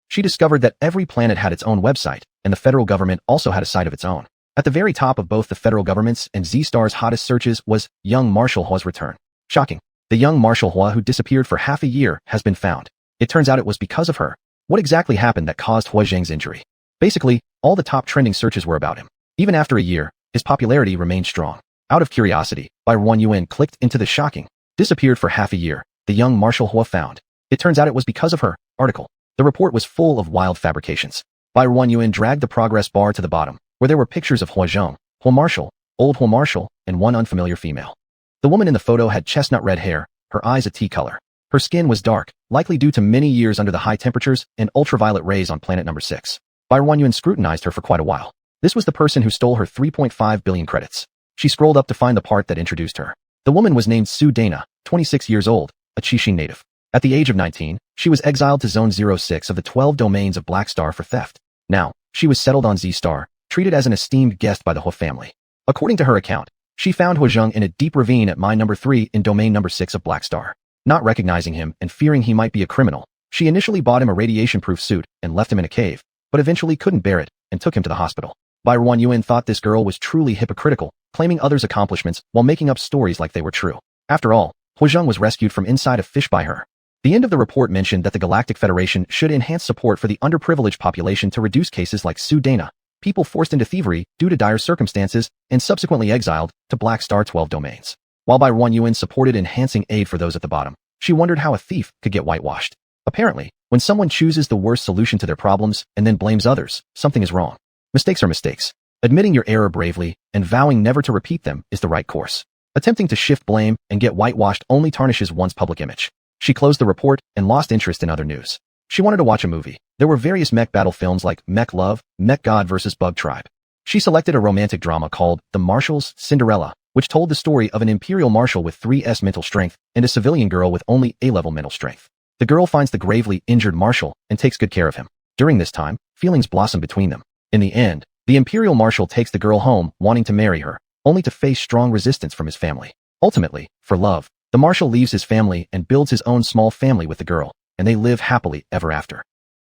She discovered that every planet had its own website, and the federal government also had a site of its own. At the very top of both the federal government's and Z-Star's hottest searches was young Marshal Hua's return. Shocking. The young Marshal Hua who disappeared for half a year has been found. It turns out it was because of her. What exactly happened that caused Hua Zheng's injury? Basically, all the top trending searches were about him. Even after a year, his popularity remained strong. Out of curiosity, Barren Yuan clicked into the shocking, disappeared for half a year, the young Marshal Hua found. It turns out it was because of her article. The report was full of wild fabrications. Barren Yuan dragged the progress bar to the bottom, where there were pictures of Hua Zheng, Hua Marshal, old Hua Marshal, and one unfamiliar female. The woman in the photo had chestnut red hair, her eyes a tea color. Her skin was dark, likely due to many years under the high temperatures and ultraviolet rays on planet number 6. Barren Yuan scrutinized her for quite a while. This was the person who stole her 3.5 billion credits. She scrolled up to find the part that introduced her. The woman was named Su Dana, 26 years old, a Qixing native. At the age of 19, she was exiled to Zone 06 of the 12 domains of Black Star for theft. Now, she was settled on Z-Star, treated as an esteemed guest by the Hua family. According to her account, she found Hua Zheng in a deep ravine at mine number 3 in domain number 6 of Black Star. Not recognizing him and fearing he might be a criminal, she initially bought him a radiation-proof suit and left him in a cave, but eventually couldn't bear it and took him to the hospital. Barren Yuan thought this girl was truly hypocritical, claiming others' accomplishments while making up stories like they were true. After all, Hua Zheng was rescued from inside a fish by her. The end of the report mentioned that the Galactic Federation should enhance support for the underprivileged population to reduce cases like Sudana, people forced into thievery due to dire circumstances and subsequently exiled to Black Star 12 domains. While Barren UN supported enhancing aid for those at the bottom, she wondered how a thief could get whitewashed. Apparently, when someone chooses the worst solution to their problems and then blames others, something is wrong. Mistakes are mistakes. Admitting your error bravely and vowing never to repeat them is the right course. Attempting to shift blame and get whitewashed only tarnishes one's public image. She closed the report and lost interest in other news. She wanted to watch a movie. There were various mech battle films like Mech Love, Mech God vs. Bug Tribe. She selected a romantic drama called The Marshals, Cinderella, which told the story of an Imperial Marshal with 3S mental strength and a civilian girl with only A-level mental strength. The girl finds the gravely injured Marshal and takes good care of him. During this time, feelings blossom between them. In the end, the Imperial Marshal takes the girl home, wanting to marry her, only to face strong resistance from his family. Ultimately, for love, the Marshal leaves his family and builds his own small family with the girl, and they live happily ever after.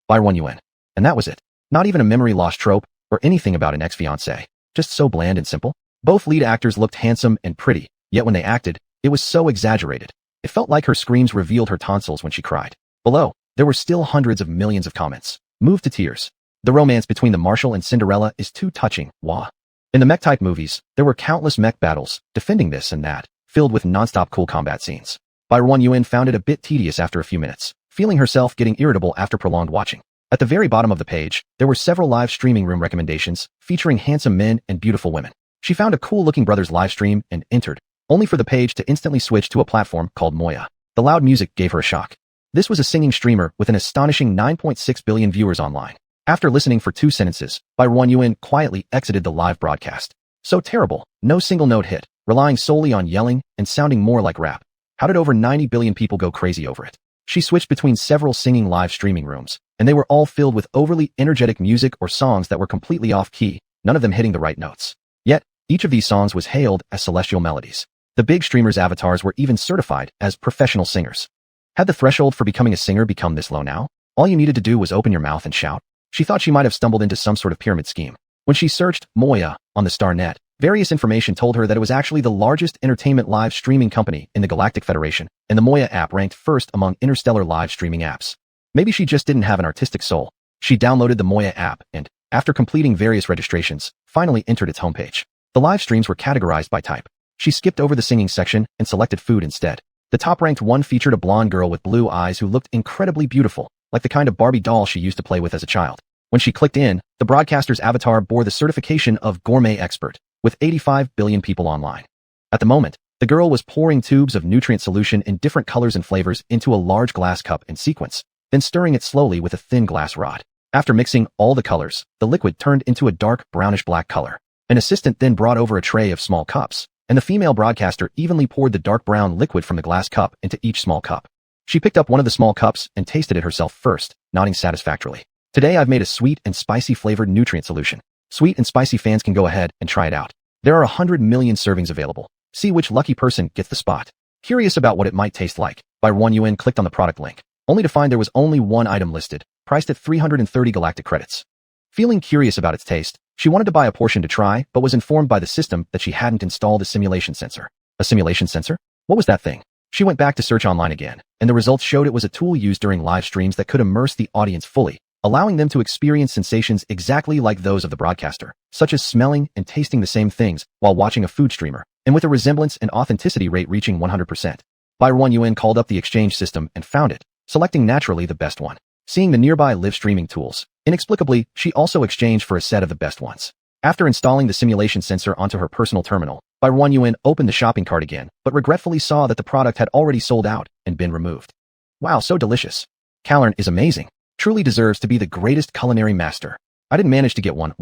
Barren UN. And that was it. Not even a memory loss trope, or anything about an ex-fiancé. Just so bland and simple. Both lead actors looked handsome and pretty, yet when they acted, it was so exaggerated. It felt like her screams revealed her tonsils when she cried. Below, there were still hundreds of millions of comments. Moved to tears. The romance between the Marshal and Cinderella is too touching, wah. In the mech-type movies, there were countless mech battles, defending this and that, filled with non-stop cool combat scenes. Barren UN found it a bit tedious after a few minutes, feeling herself getting irritable after prolonged watching. At the very bottom of the page, there were several live streaming room recommendations, featuring handsome men and beautiful women. She found a cool-looking brothers live stream and entered, only for the page to instantly switch to a platform called Moya. The loud music gave her a shock. This was a singing streamer with an astonishing 9.6 billion viewers online. After listening for 2 sentences, Barren UN quietly exited the live broadcast. So terrible, no single note hit, relying solely on yelling and sounding more like rap. How did over 90 billion people go crazy over it? She switched between several singing live streaming rooms, and they were all filled with overly energetic music or songs that were completely off-key, none of them hitting the right notes. Yet, each of these songs was hailed as celestial melodies. The big streamers' avatars were even certified as professional singers. Had the threshold for becoming a singer become this low now? All you needed to do was open your mouth and shout. She thought she might have stumbled into some sort of pyramid scheme. When she searched Moya on the StarNet, various information told her that it was actually the largest entertainment live streaming company in the Galactic Federation, and the Moya app ranked first among interstellar live streaming apps. Maybe she just didn't have an artistic soul. She downloaded the Moya app and, after completing various registrations, finally entered its homepage. The live streams were categorized by type. She skipped over the singing section and selected food instead. The top-ranked one featured a blonde girl with blue eyes who looked incredibly beautiful, like the kind of Barbie doll she used to play with as a child. When she clicked in, the broadcaster's avatar bore the certification of gourmet expert, with 85 billion people online. At the moment, the girl was pouring tubes of nutrient solution in different colors and flavors into a large glass cup in sequence, then stirring it slowly with a thin glass rod. After mixing all the colors, the liquid turned into a dark brownish-black color. An assistant then brought over a tray of small cups, and the female broadcaster evenly poured the dark brown liquid from the glass cup into each small cup. She picked up one of the small cups and tasted it herself first, nodding satisfactorily. Today I've made a sweet and spicy flavored nutrient solution. Sweet and spicy fans can go ahead and try it out. There are 100 million servings available. See which lucky person gets the spot. Curious about what it might taste like, Barren UN clicked on the product link, only to find there was only one item listed, priced at 330 galactic credits. Feeling curious about its taste, she wanted to buy a portion to try, but was informed by the system that she hadn't installed a simulation sensor. A simulation sensor? What was that thing? She went back to search online again, and the results showed it was a tool used during live streams that could immerse the audience fully, allowing them to experience sensations exactly like those of the broadcaster, such as smelling and tasting the same things while watching a food streamer, and with a resemblance and authenticity rate reaching 100%. Barren UN called up the exchange system and found it, selecting naturally the best one. Seeing the nearby live streaming tools, inexplicably, she also exchanged for a set of the best ones. After installing the simulation sensor onto her personal terminal, Barren UN opened the shopping cart again, but regretfully saw that the product had already sold out and been removed. Wow, so delicious. Calern is amazing. Truly deserves to be the greatest culinary master. I didn't manage to get one,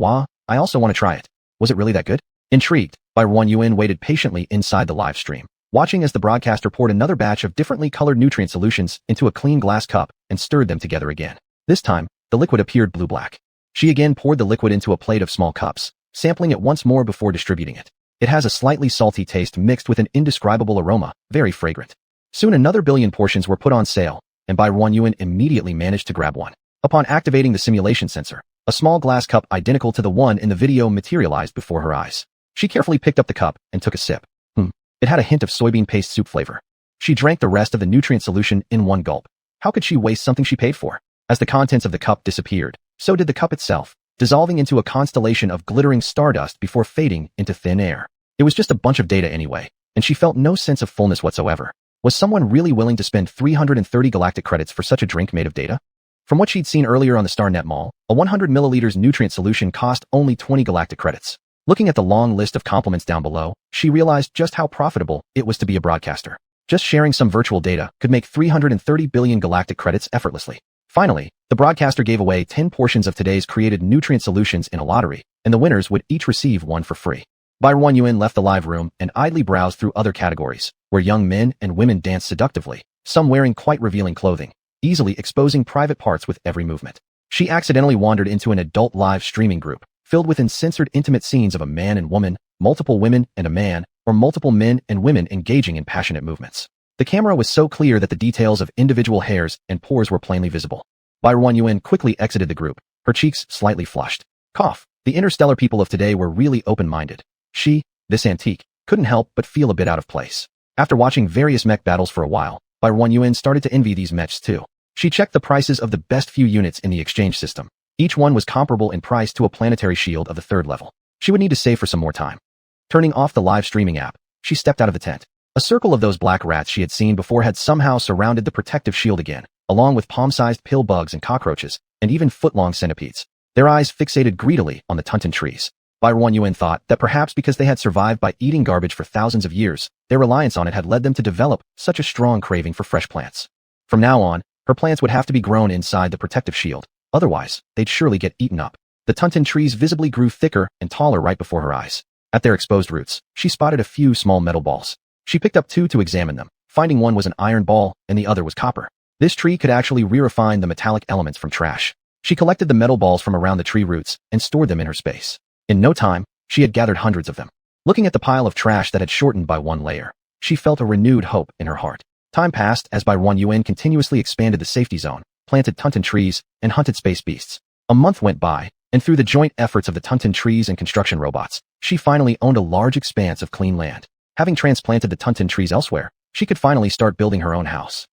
I also want to try it. Was it really that good? Intrigued, Barren UN waited patiently inside the live stream, watching as the broadcaster poured another batch of differently colored nutrient solutions into a clean glass cup and stirred them together again. This time, the liquid appeared blue-black. She again poured the liquid into a plate of small cups, sampling it once more before distributing it. It has a slightly salty taste mixed with an indescribable aroma, very fragrant. Soon another billion portions were put on sale, and Barren UN immediately managed to grab one. Upon activating the simulation sensor, a small glass cup identical to the one in the video materialized before her eyes. She carefully picked up the cup and took a sip. It had a hint of soybean paste soup flavor. She drank the rest of the nutrient solution in one gulp. How could she waste something she paid for? As the contents of the cup disappeared, so did the cup itself, dissolving into a constellation of glittering stardust before fading into thin air. It was just a bunch of data anyway, and she felt no sense of fullness whatsoever. Was someone really willing to spend 330 galactic credits for such a drink made of data? From what she'd seen earlier on the StarNet Mall, a 100 milliliters nutrient solution cost only 20 galactic credits. Looking at the long list of compliments down below, she realized just how profitable it was to be a broadcaster. Just sharing some virtual data could make 330 billion galactic credits effortlessly. Finally, the broadcaster gave away 10 portions of today's created nutrient solutions in a lottery, and the winners would each receive one for free. Barren Yuan left the live room and idly browsed through other categories, where young men and women danced seductively, some wearing quite revealing clothing, easily exposing private parts with every movement. She accidentally wandered into an adult live streaming group, filled with uncensored intimate scenes of a man and woman, multiple women and a man, or multiple men and women engaging in passionate movements. The camera was so clear that the details of individual hairs and pores were plainly visible. Barren Yuan quickly exited the group, her cheeks slightly flushed. Cough. The interstellar people of today were really open-minded. She, this antique, couldn't help but feel a bit out of place. After watching various mech battles for a while, Barren Yuan started to envy these mechs too. She checked the prices of the best few units in the exchange system. Each one was comparable in price to a planetary shield of the 3rd level. She would need to save for some more time. Turning off the live streaming app, she stepped out of the tent. A circle of those black rats she had seen before had somehow surrounded the protective shield again, along with palm-sized pill bugs and cockroaches, and even foot-long centipedes. Their eyes fixated greedily on the tunton trees. Barren Yuan thought that perhaps because they had survived by eating garbage for thousands of years, their reliance on it had led them to develop such a strong craving for fresh plants. From now on, her plants would have to be grown inside the protective shield, otherwise they'd surely get eaten up. The tunton trees visibly grew thicker and taller right before her eyes. At their exposed roots, she spotted a few small metal balls. She picked up 2 to examine them, finding one was an iron ball and the other was copper. This tree could actually re-refine the metallic elements from trash. She collected the metal balls from around the tree roots and stored them in her space. In no time, she had gathered hundreds of them. Looking at the pile of trash that had shortened by 1 layer, she felt a renewed hope in her heart. Time passed as Barren Yuan continuously expanded the safety zone, planted tunton trees, and hunted space beasts. A month went by, and through the joint efforts of the tunton trees and construction robots, she finally owned a large expanse of clean land. Having transplanted the tunton trees elsewhere, she could finally start building her own house.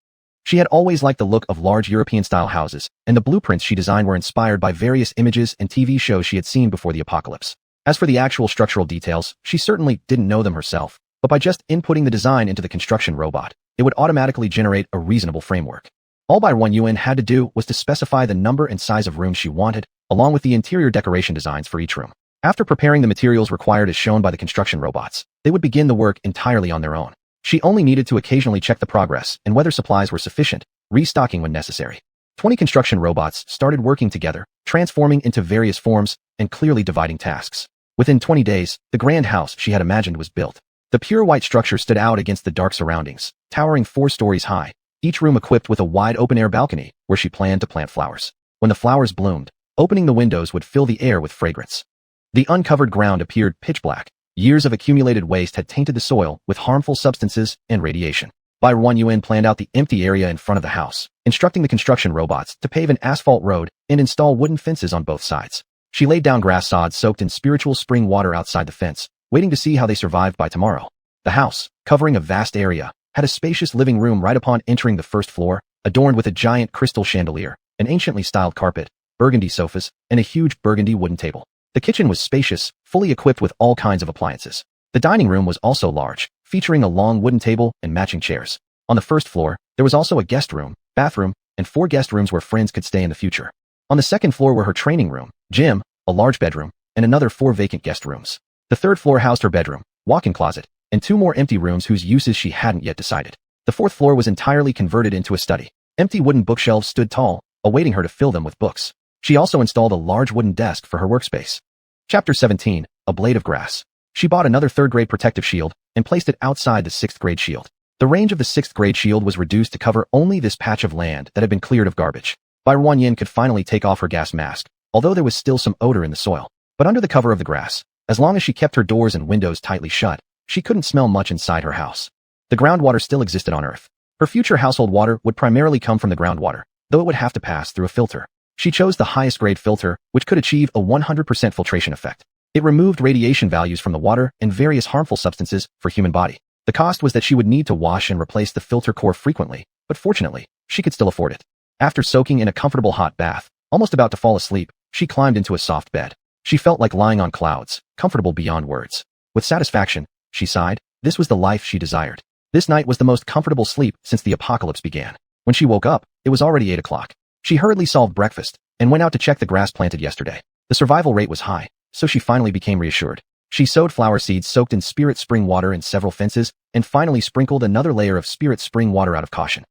She had always liked the look of large European-style houses, and the blueprints she designed were inspired by various images and TV shows she had seen before the apocalypse. As for the actual structural details, she certainly didn't know them herself, but by just inputting the design into the construction robot, it would automatically generate a reasonable framework. All Barren Yuan had to do was to specify the number and size of rooms she wanted, along with the interior decoration designs for each room. After preparing the materials required as shown by the construction robots, they would begin the work entirely on their own. She only needed to occasionally check the progress and whether supplies were sufficient, restocking when necessary. 20 construction robots started working together, transforming into various forms and clearly dividing tasks. Within 20 days, the grand house she had imagined was built. The pure white structure stood out against the dark surroundings, towering 4 stories high, each room equipped with a wide open-air balcony where she planned to plant flowers. When the flowers bloomed, opening the windows would fill the air with fragrance. The uncovered ground appeared pitch black. Years of accumulated waste had tainted the soil with harmful substances and radiation. Barren Yuan planned out the empty area in front of the house, instructing the construction robots to pave an asphalt road and install wooden fences on both sides. She laid down grass sods soaked in spiritual spring water outside the fence, waiting to see how they survived by tomorrow. The house, covering a vast area, had a spacious living room right upon entering the first floor, adorned with a giant crystal chandelier, an anciently styled carpet, burgundy sofas, and a huge burgundy wooden table. The kitchen was spacious, fully equipped with all kinds of appliances. The dining room was also large, featuring a long wooden table and matching chairs. On the first floor, there was also a guest room, bathroom, and 4 guest rooms where friends could stay in the future. On the second floor were her training room, gym, a large bedroom, and another 4 vacant guest rooms. The third floor housed her bedroom, walk-in closet, and 2 more empty rooms whose uses she hadn't yet decided. The 4th floor was entirely converted into a study. Empty wooden bookshelves stood tall, awaiting her to fill them with books. She also installed a large wooden desk for her workspace. Chapter 17, A Blade of Grass. She bought another 3rd-grade protective shield and placed it outside the 6th-grade shield. The range of the 6th-grade shield was reduced to cover only this patch of land that had been cleared of garbage. Barren Yuan could finally take off her gas mask, although there was still some odor in the soil. But under the cover of the grass, as long as she kept her doors and windows tightly shut, she couldn't smell much inside her house. The groundwater still existed on Earth. Her future household water would primarily come from the groundwater, though it would have to pass through a filter. She chose the highest grade filter, which could achieve a 100% filtration effect. It removed radiation values from the water and various harmful substances for human body. The cost was that she would need to wash and replace the filter core frequently, but fortunately, she could still afford it. After soaking in a comfortable hot bath, almost about to fall asleep, she climbed into a soft bed. She felt like lying on clouds, comfortable beyond words. With satisfaction, she sighed. This was the life she desired. This night was the most comfortable sleep since the apocalypse began. When she woke up, it was already 8 o'clock. She hurriedly solved breakfast and went out to check the grass planted yesterday. The survival rate was high, so she finally became reassured. She sowed flower seeds soaked in spirit spring water in several fences and finally sprinkled another layer of spirit spring water out of caution.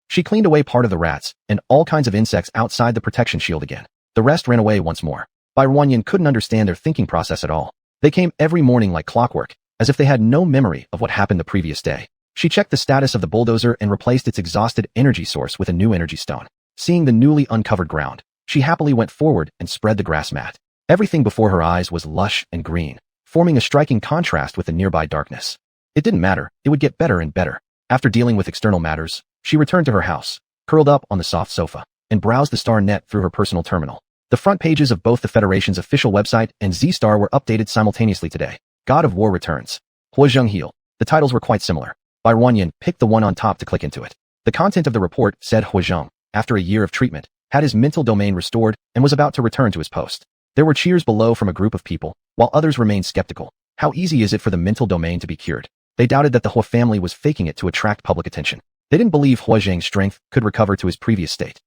She cleaned away part of the rats and all kinds of insects outside the protection shield again. The rest ran away once more. Barren couldn't understand their thinking process at all. They came every morning like clockwork, as if they had no memory of what happened the previous day. She checked the status of the bulldozer and replaced its exhausted energy source with a new energy stone. Seeing the newly uncovered ground, she happily went forward and spread the grass mat. Everything before her eyes was lush and green, forming a striking contrast with the nearby darkness. It didn't matter, it would get better and better. After dealing with external matters, she returned to her house, curled up on the soft sofa, and browsed the star net through her personal terminal. The front pages of both the Federation's official website and Z-Star were updated simultaneously today. God of War returns. Huozheng Heal. The titles were quite similar. Barren picked the one on top to click into it. The content of the report said Huozheng, after a year of treatment, had his mental domain restored and was about to return to his post. There were cheers below from a group of people, while others remained skeptical. How easy is it for the mental domain to be cured? They doubted that the Hua family was faking it to attract public attention. They didn't believe Huozheng's strength could recover to his previous state.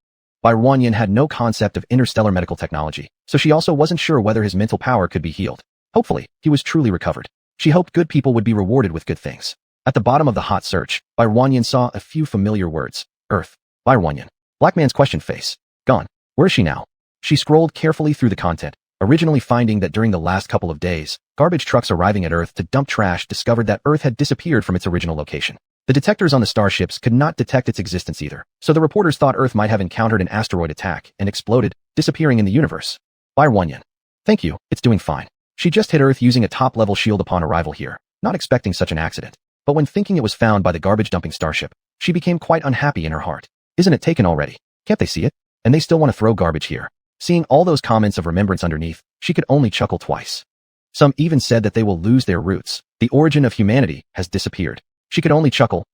Barren had no concept of interstellar medical technology, so she also wasn't sure whether his mental power could be healed. Hopefully, he was truly recovered. She hoped good people would be rewarded with good things. At the bottom of the hot search, Barren saw a few familiar words. Earth. Barren. Black man's question face. Gone. Where is she now? She scrolled carefully through the content, originally finding that during the last couple of days, garbage trucks arriving at Earth to dump trash discovered that Earth had disappeared from its original location. The detectors on the starships could not detect its existence either, so the reporters thought Earth might have encountered an asteroid attack and exploded, disappearing in the universe. Barren. Thank you, it's doing fine. She just hit Earth using a top-level shield upon arrival here, not expecting such an accident. But when thinking it was found by the garbage-dumping starship, she became quite unhappy in her heart. Isn't it taken already? Can't they see it? And they still want to throw garbage here. Seeing all those comments of remembrance underneath, she could only chuckle twice. Some even said that they will lose their roots. The origin of humanity has disappeared. She could only chuckle,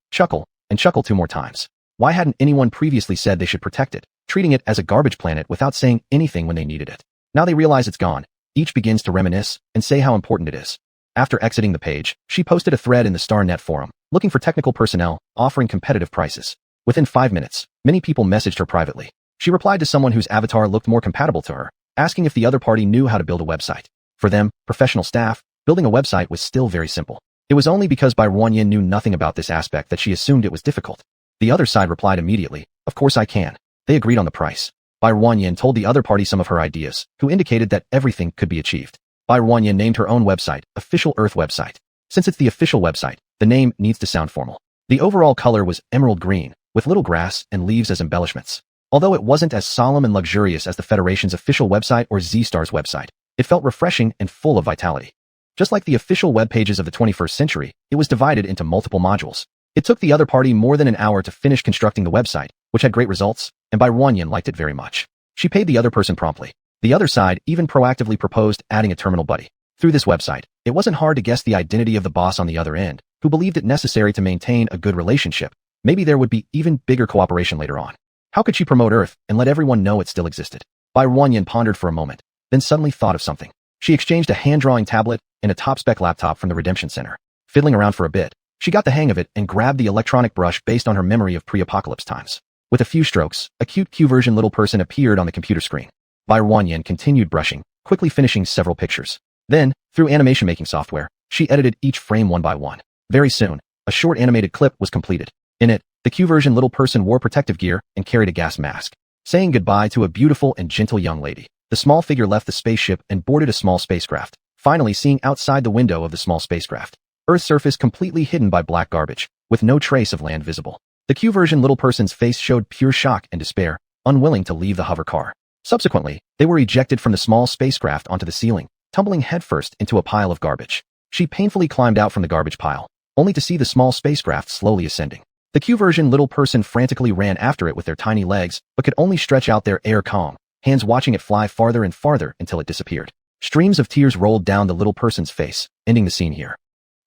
and chuckle 2 more times. Why hadn't anyone previously said they should protect it, treating it as a garbage planet without saying anything when they needed it? Now they realize it's gone. Each begins to reminisce and say how important it is. After exiting the page, she posted a thread in the StarNet forum, looking for technical personnel, offering competitive prices. Within 5 minutes, many people messaged her privately. She replied to someone whose avatar looked more compatible to her, asking if the other party knew how to build a website. For them, professional staff, building a website was still very simple. It was only because Barren knew nothing about this aspect that she assumed it was difficult. The other side replied immediately, of course I can. They agreed on the price. Barren told the other party some of her ideas, who indicated that everything could be achieved. Barren named her own website, Official Earth Website. Since it's the official website, the name needs to sound formal. The overall color was emerald green, with little grass and leaves as embellishments. Although it wasn't as solemn and luxurious as the Federation's official website or Z-Star's website, it felt refreshing and full of vitality. Just like the official web pages of the 21st century, it was divided into multiple modules. It took the other party more than an hour to finish constructing the website, which had great results, and Barren liked it very much. She paid the other person promptly. The other side even proactively proposed adding a terminal buddy. Through this website, it wasn't hard to guess the identity of the boss on the other end, who believed it necessary to maintain a good relationship. Maybe there would be even bigger cooperation later on. How could she promote Earth and let everyone know it still existed? Barren pondered for a moment, then suddenly thought of something. She exchanged a hand-drawing tablet and a top-spec laptop from the Redemption Center. Fiddling around for a bit, she got the hang of it and grabbed the electronic brush based on her memory of pre-apocalypse times. With a few strokes, a cute Q-version little person appeared on the computer screen. Barren continued brushing, quickly finishing several pictures. Then, through animation-making software, she edited each frame one by one. Very soon, a short animated clip was completed. In it, the Q-version little person wore protective gear and carried a gas mask. Saying goodbye to a beautiful and gentle young lady, the small figure left the spaceship and boarded a small spacecraft, finally seeing outside the window of the small spacecraft. Earth's surface completely hidden by black garbage, with no trace of land visible. The Q-version little person's face showed pure shock and despair, unwilling to leave the hover car. Subsequently, they were ejected from the small spacecraft onto the ceiling, tumbling headfirst into a pile of garbage. She painfully climbed out from the garbage pile, only to see the small spacecraft slowly ascending. The Q-version little person frantically ran after it with their tiny legs, but could only stretch out their air Kong, hands watching it fly farther and farther until it disappeared. Streams of tears rolled down the little person's face, ending the scene here.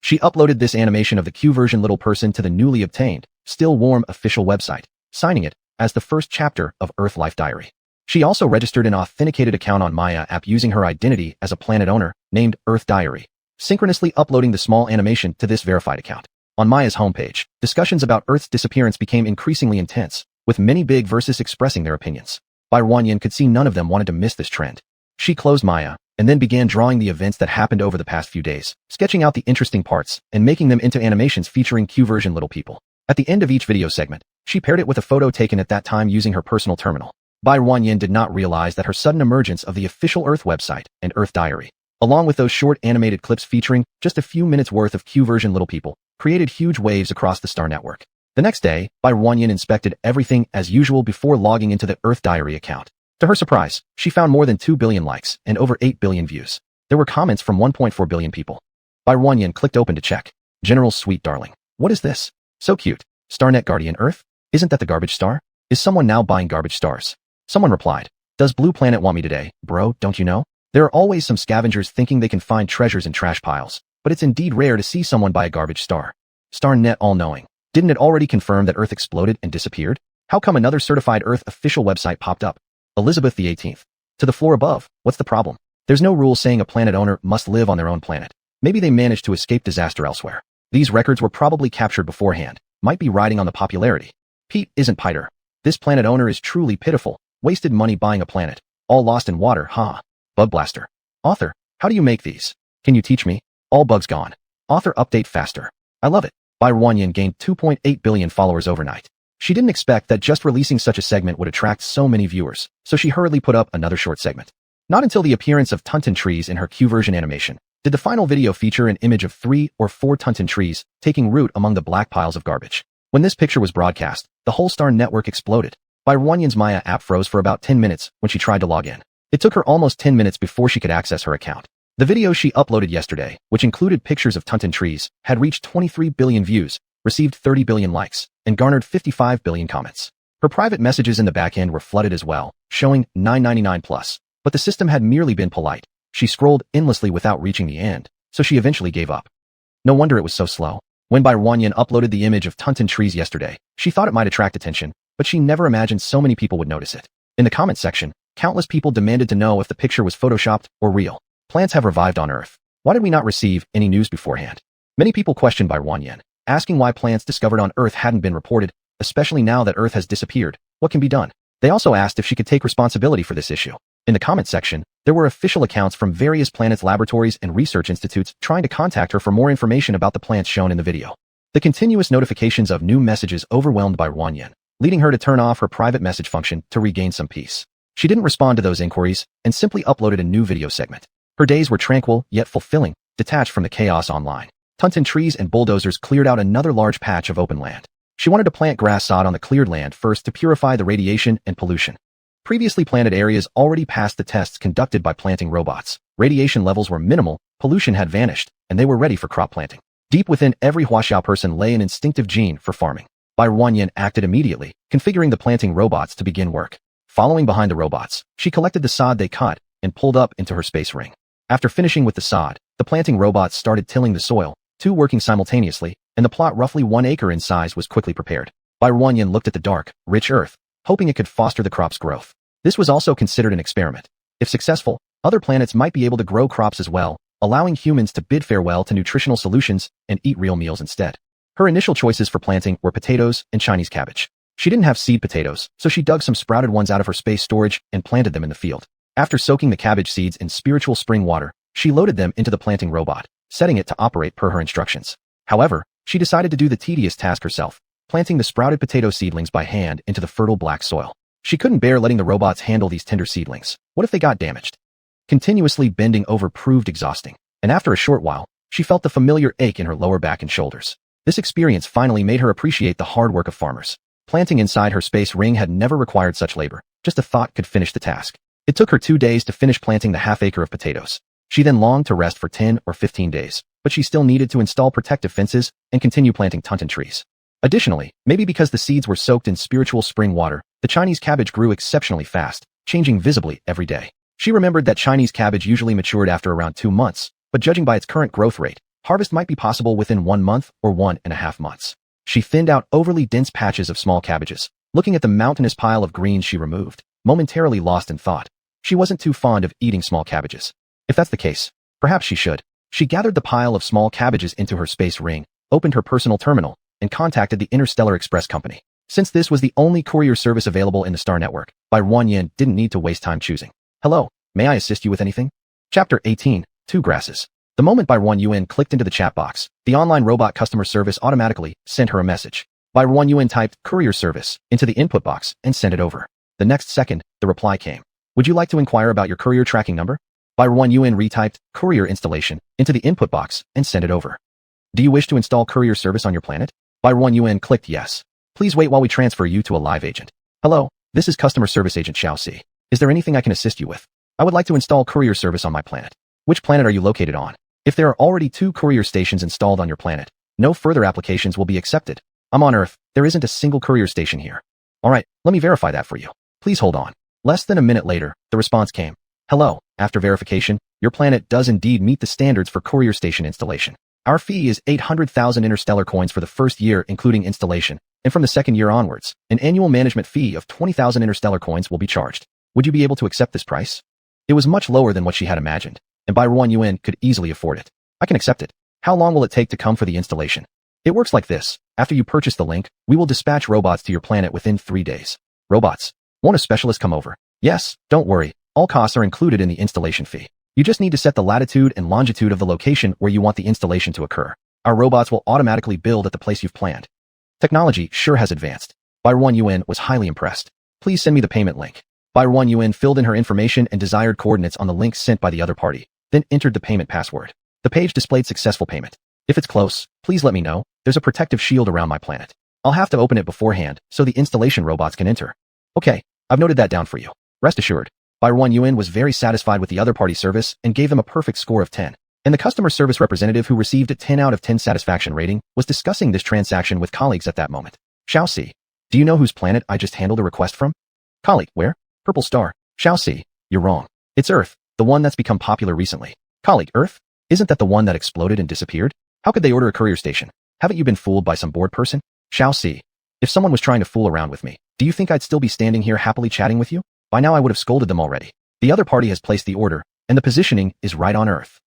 She uploaded this animation of the Q-version little person to the newly obtained, still warm official website, signing it as the first chapter of Earth Life Diary. She also registered an authenticated account on Maya app using her identity as a planet owner named Earth Diary, synchronously uploading the small animation to this verified account. On Maya's homepage, discussions about Earth's disappearance became increasingly intense, with many big voices expressing their opinions. Barren could see none of them wanted to miss this trend. She closed Maya, and then began drawing the events that happened over the past few days, sketching out the interesting parts, and making them into animations featuring Q-version little people. At the end of each video segment, she paired it with a photo taken at that time using her personal terminal. Barren did not realize that her sudden emergence of the official Earth website and Earth Diary, along with those short animated clips featuring just a few minutes worth of Q-version little people, created huge waves across the Star network. The next day, Barren inspected everything as usual before logging into the Earth Diary account. To her surprise, she found more than 2 billion likes and over 8 billion views. There were comments from 1.4 billion people. Barren clicked open to check. General Sweet Darling. What is this? So cute. Starnet Guardian Earth? Isn't that the garbage star? Is someone now buying garbage stars? Someone replied. Does Blue Planet want me today, bro, don't you know? There are always some scavengers thinking they can find treasures in trash piles, but it's indeed rare to see someone buy a garbage star. Starnet all-knowing. Didn't it already confirm that Earth exploded and disappeared? How come another certified Earth official website popped up? Elizabeth the 18th. To the floor above, what's the problem? There's no rule saying a planet owner must live on their own planet. Maybe they managed to escape disaster elsewhere. These records were probably captured beforehand, might be riding on the popularity. Pete isn't Piter. This planet owner is truly pitiful, wasted money buying a planet, all lost in water, huh? Bug Blaster. Author, how do you make these? Can you teach me? All bugs gone. Author update faster. I love it. Barren gained 2.8 billion followers overnight. She didn't expect that just releasing such a segment would attract so many viewers, so she hurriedly put up another short segment. Not until the appearance of Tunton trees in her Q-version animation did the final video feature an image of 3 or 4 Tunton trees taking root among the black piles of garbage. When this picture was broadcast, the whole Star network exploded. Barren's Maya app froze for about 10 minutes when she tried to log in. It took her almost 10 minutes before she could access her account. The video she uploaded yesterday, which included pictures of Tunton trees, had reached 23 billion views, received 30 billion likes, and garnered 55 billion comments. Her private messages in the backend were flooded as well, showing 999 plus, but the system had merely been polite. She scrolled endlessly without reaching the end, so she eventually gave up. No wonder it was so slow. When Barren uploaded the image of Tunton trees yesterday, she thought it might attract attention, but she never imagined so many people would notice it. In the comment section, countless people demanded to know if the picture was photoshopped or real. Plants have revived on Earth. Why did we not receive any news beforehand? Many people questioned Barren, asking why plants discovered on Earth hadn't been reported, especially now that Earth has disappeared. What can be done? They also asked if she could take responsibility for this issue. In the comment section, there were official accounts from various planets' laboratories and research institutes trying to contact her for more information about the plants shown in the video. The continuous notifications of new messages overwhelmed Barren, leading her to turn off her private message function to regain some peace. She didn't respond to those inquiries and simply uploaded a new video segment. Her days were tranquil yet fulfilling, detached from the chaos online. Tunton trees and bulldozers cleared out another large patch of open land. She wanted to plant grass sod on the cleared land first to purify the radiation and pollution. Previously planted areas already passed the tests conducted by planting robots. Radiation levels were minimal, pollution had vanished, and they were ready for crop planting. Deep within every Huaxiao person lay an instinctive gene for farming. Barren acted immediately, configuring the planting robots to begin work. Following behind the robots, she collected the sod they cut and pulled up into her space ring. After finishing with the sod, the planting robots started tilling the soil, 2 working simultaneously, and the plot roughly 1 acre in size was quickly prepared. Barren looked at the dark, rich earth, hoping it could foster the crop's growth. This was also considered an experiment. If successful, other planets might be able to grow crops as well, allowing humans to bid farewell to nutritional solutions and eat real meals instead. Her initial choices for planting were potatoes and Chinese cabbage. She didn't have seed potatoes, so she dug some sprouted ones out of her space storage and planted them in the field. After soaking the cabbage seeds in spiritual spring water, she loaded them into the planting robot, setting it to operate per her instructions. However, she decided to do the tedious task herself, planting the sprouted potato seedlings by hand into the fertile black soil. She couldn't bear letting the robots handle these tender seedlings. What if they got damaged? Continuously bending over proved exhausting, and after a short while, she felt the familiar ache in her lower back and shoulders. This experience finally made her appreciate the hard work of farmers. Planting inside her space ring had never required such labor. Just a thought could finish the task. It took her 2 days to finish planting the half-acre of potatoes. She then longed to rest for 10 or 15 days, but she still needed to install protective fences and continue planting Tunton trees. Additionally, maybe because the seeds were soaked in spiritual spring water, the Chinese cabbage grew exceptionally fast, changing visibly every day. She remembered that Chinese cabbage usually matured after around 2 months, but judging by its current growth rate, harvest might be possible within 1 month or 1.5 months. She thinned out overly dense patches of small cabbages, looking at the mountainous pile of greens she removed, momentarily lost in thought. She wasn't too fond of eating small cabbages. If that's the case, perhaps she should. She gathered the pile of small cabbages into her space ring, opened her personal terminal, and contacted the Interstellar Express Company. Since this was the only courier service available in the Star Network, Bai Ruanyin didn't need to waste time choosing. Hello, may I assist you with anything? Chapter 18, Two Grasses. The moment Bai Ruanyin clicked into the chat box, the online robot customer service automatically sent her a message. Bai Ruanyin typed courier service into the input box and sent it over. The next second, the reply came. Would you like to inquire about your courier tracking number? Bai Ruanyin retyped courier installation into the input box and sent it over. Do you wish to install courier service on your planet? Bai Ruanyin clicked yes. Please wait while we transfer you to a live agent. Hello, this is customer service agent Xiaoxi. Is there anything I can assist you with? I would like to install courier service on my planet. Which planet are you located on? If there are already 2 courier stations installed on your planet, no further applications will be accepted. I'm on Earth. There isn't a single courier station here. Alright, let me verify that for you. Please hold on. Less than a minute later, the response came. Hello, after verification, your planet does indeed meet the standards for courier station installation. Our fee is 800,000 interstellar coins for the first year including installation, and from the second year onwards, an annual management fee of 20,000 interstellar coins will be charged. Would you be able to accept this price? It was much lower than what she had imagined, and Bai Ruanyin could easily afford it. I can accept it. How long will it take to come for the installation? It works like this. After you purchase the link, we will dispatch robots to your planet within 3 days. Robots. Won't a specialist come over? Yes, don't worry. All costs are included in the installation fee. You just need to set the latitude and longitude of the location where you want the installation to occur. Our robots will automatically build at the place you've planned. Technology sure has advanced. Bai Ruanyin was highly impressed. Please send me the payment link. Bai Ruanyin filled in her information and desired coordinates on the link sent by the other party, then entered the payment password. The page displayed successful payment. If it's close, please let me know. There's a protective shield around my planet. I'll have to open it beforehand so the installation robots can enter. Okay, I've noted that down for you. Rest assured. Bai Ruanyin was very satisfied with the other party service and gave them a perfect score of 10. And the customer service representative who received a 10 out of 10 satisfaction rating was discussing this transaction with colleagues at that moment. Xiaoxi, do you know whose planet I just handled a request from? Colleague, where? Purple Star. Xiaoxi, you're wrong. It's Earth, the one that's become popular recently. Colleague, Earth? Isn't that the one that exploded and disappeared? How could they order a courier station? Haven't you been fooled by some bored person? Xiaoxi, if someone was trying to fool around with me, do you think I'd still be standing here happily chatting with you? By now I would have scolded them already. The other party has placed the order, and the positioning is right on Earth.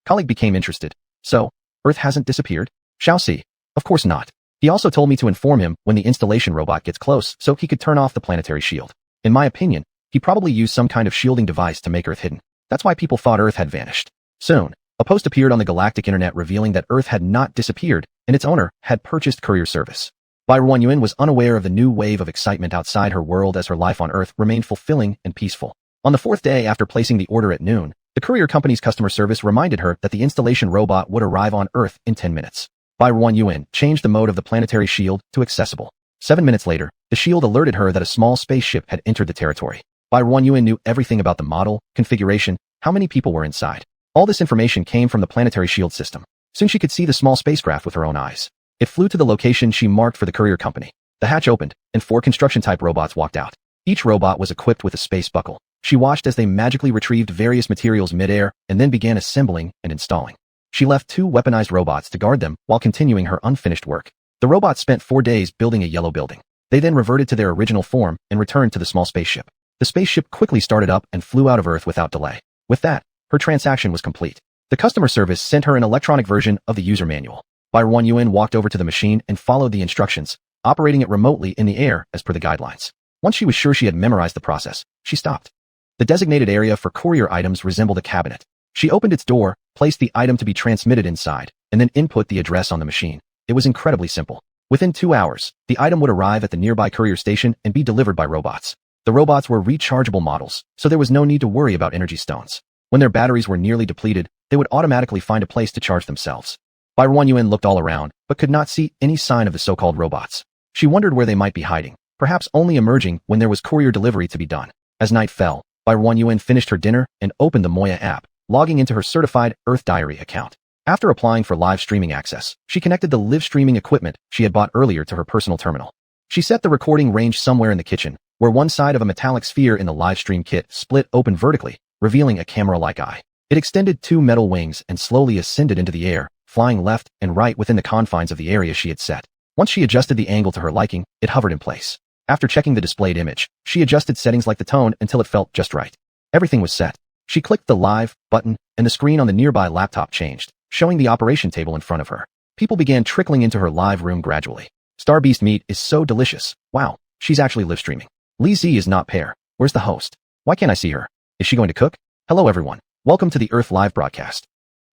Colleague became interested. So, Earth hasn't disappeared? Xiaoxi, of course not. He also told me to inform him when the installation robot gets close so he could turn off the planetary shield. In my opinion, he probably used some kind of shielding device to make Earth hidden. That's why people thought Earth had vanished. Soon, a post appeared on the galactic internet revealing that Earth had not disappeared and its owner had purchased courier service. Bai Ruanyin was unaware of the new wave of excitement outside her world as her life on Earth remained fulfilling and peaceful. On the 4th day after placing the order at noon, the courier company's customer service reminded her that the installation robot would arrive on Earth in 10 minutes. Bai Ruanyin changed the mode of the planetary shield to accessible. 7 minutes later, the shield alerted her that a small spaceship had entered the territory. Bai Ruanyin knew everything about the model, configuration, how many people were inside. All this information came from the planetary shield system. Soon she could see the small spacecraft with her own eyes. It flew to the location she marked for the courier company. The hatch opened, and 4 construction-type robots walked out. Each robot was equipped with a space buckle. She watched as they magically retrieved various materials mid-air and then began assembling and installing. She left 2 weaponized robots to guard them while continuing her unfinished work. The robots spent 4 days building a yellow building. They then reverted to their original form and returned to the small spaceship. The spaceship quickly started up and flew out of Earth without delay. With that, her transaction was complete. The customer service sent her an electronic version of the user manual. Bai Ruanyin walked over to the machine and followed the instructions, operating it remotely in the air as per the guidelines. Once she was sure she had memorized the process, she stopped. The designated area for courier items resembled a cabinet. She opened its door, placed the item to be transmitted inside, and then input the address on the machine. It was incredibly simple. Within 2 hours, the item would arrive at the nearby courier station and be delivered by robots. The robots were rechargeable models, so there was no need to worry about energy stones. When their batteries were nearly depleted, they would automatically find a place to charge themselves. Bai Ruanyin looked all around, but could not see any sign of the so-called robots. She wondered where they might be hiding, perhaps only emerging when there was courier delivery to be done. As night fell, Bai Ruanyin finished her dinner and opened the Moya app, logging into her certified Earth Diary account. After applying for live streaming access, she connected the live streaming equipment she had bought earlier to her personal terminal. She set the recording range somewhere in the kitchen, where one side of a metallic sphere in the live stream kit split open vertically, revealing a camera-like eye. It extended 2 metal wings and slowly ascended into the air, flying left and right within the confines of the area she had set. Once she adjusted the angle to her liking, it hovered in place. After checking the displayed image, she adjusted settings like the tone until it felt just right. Everything was set. She clicked the live button, and the screen on the nearby laptop changed, showing the operation table in front of her. People began trickling into her live room gradually. Starbeast meat is so delicious. Wow, she's actually live streaming. Lee Z is not pair. Where's the host? Why can't I see her? Is she going to cook? Hello everyone. Welcome to the Earth Live broadcast.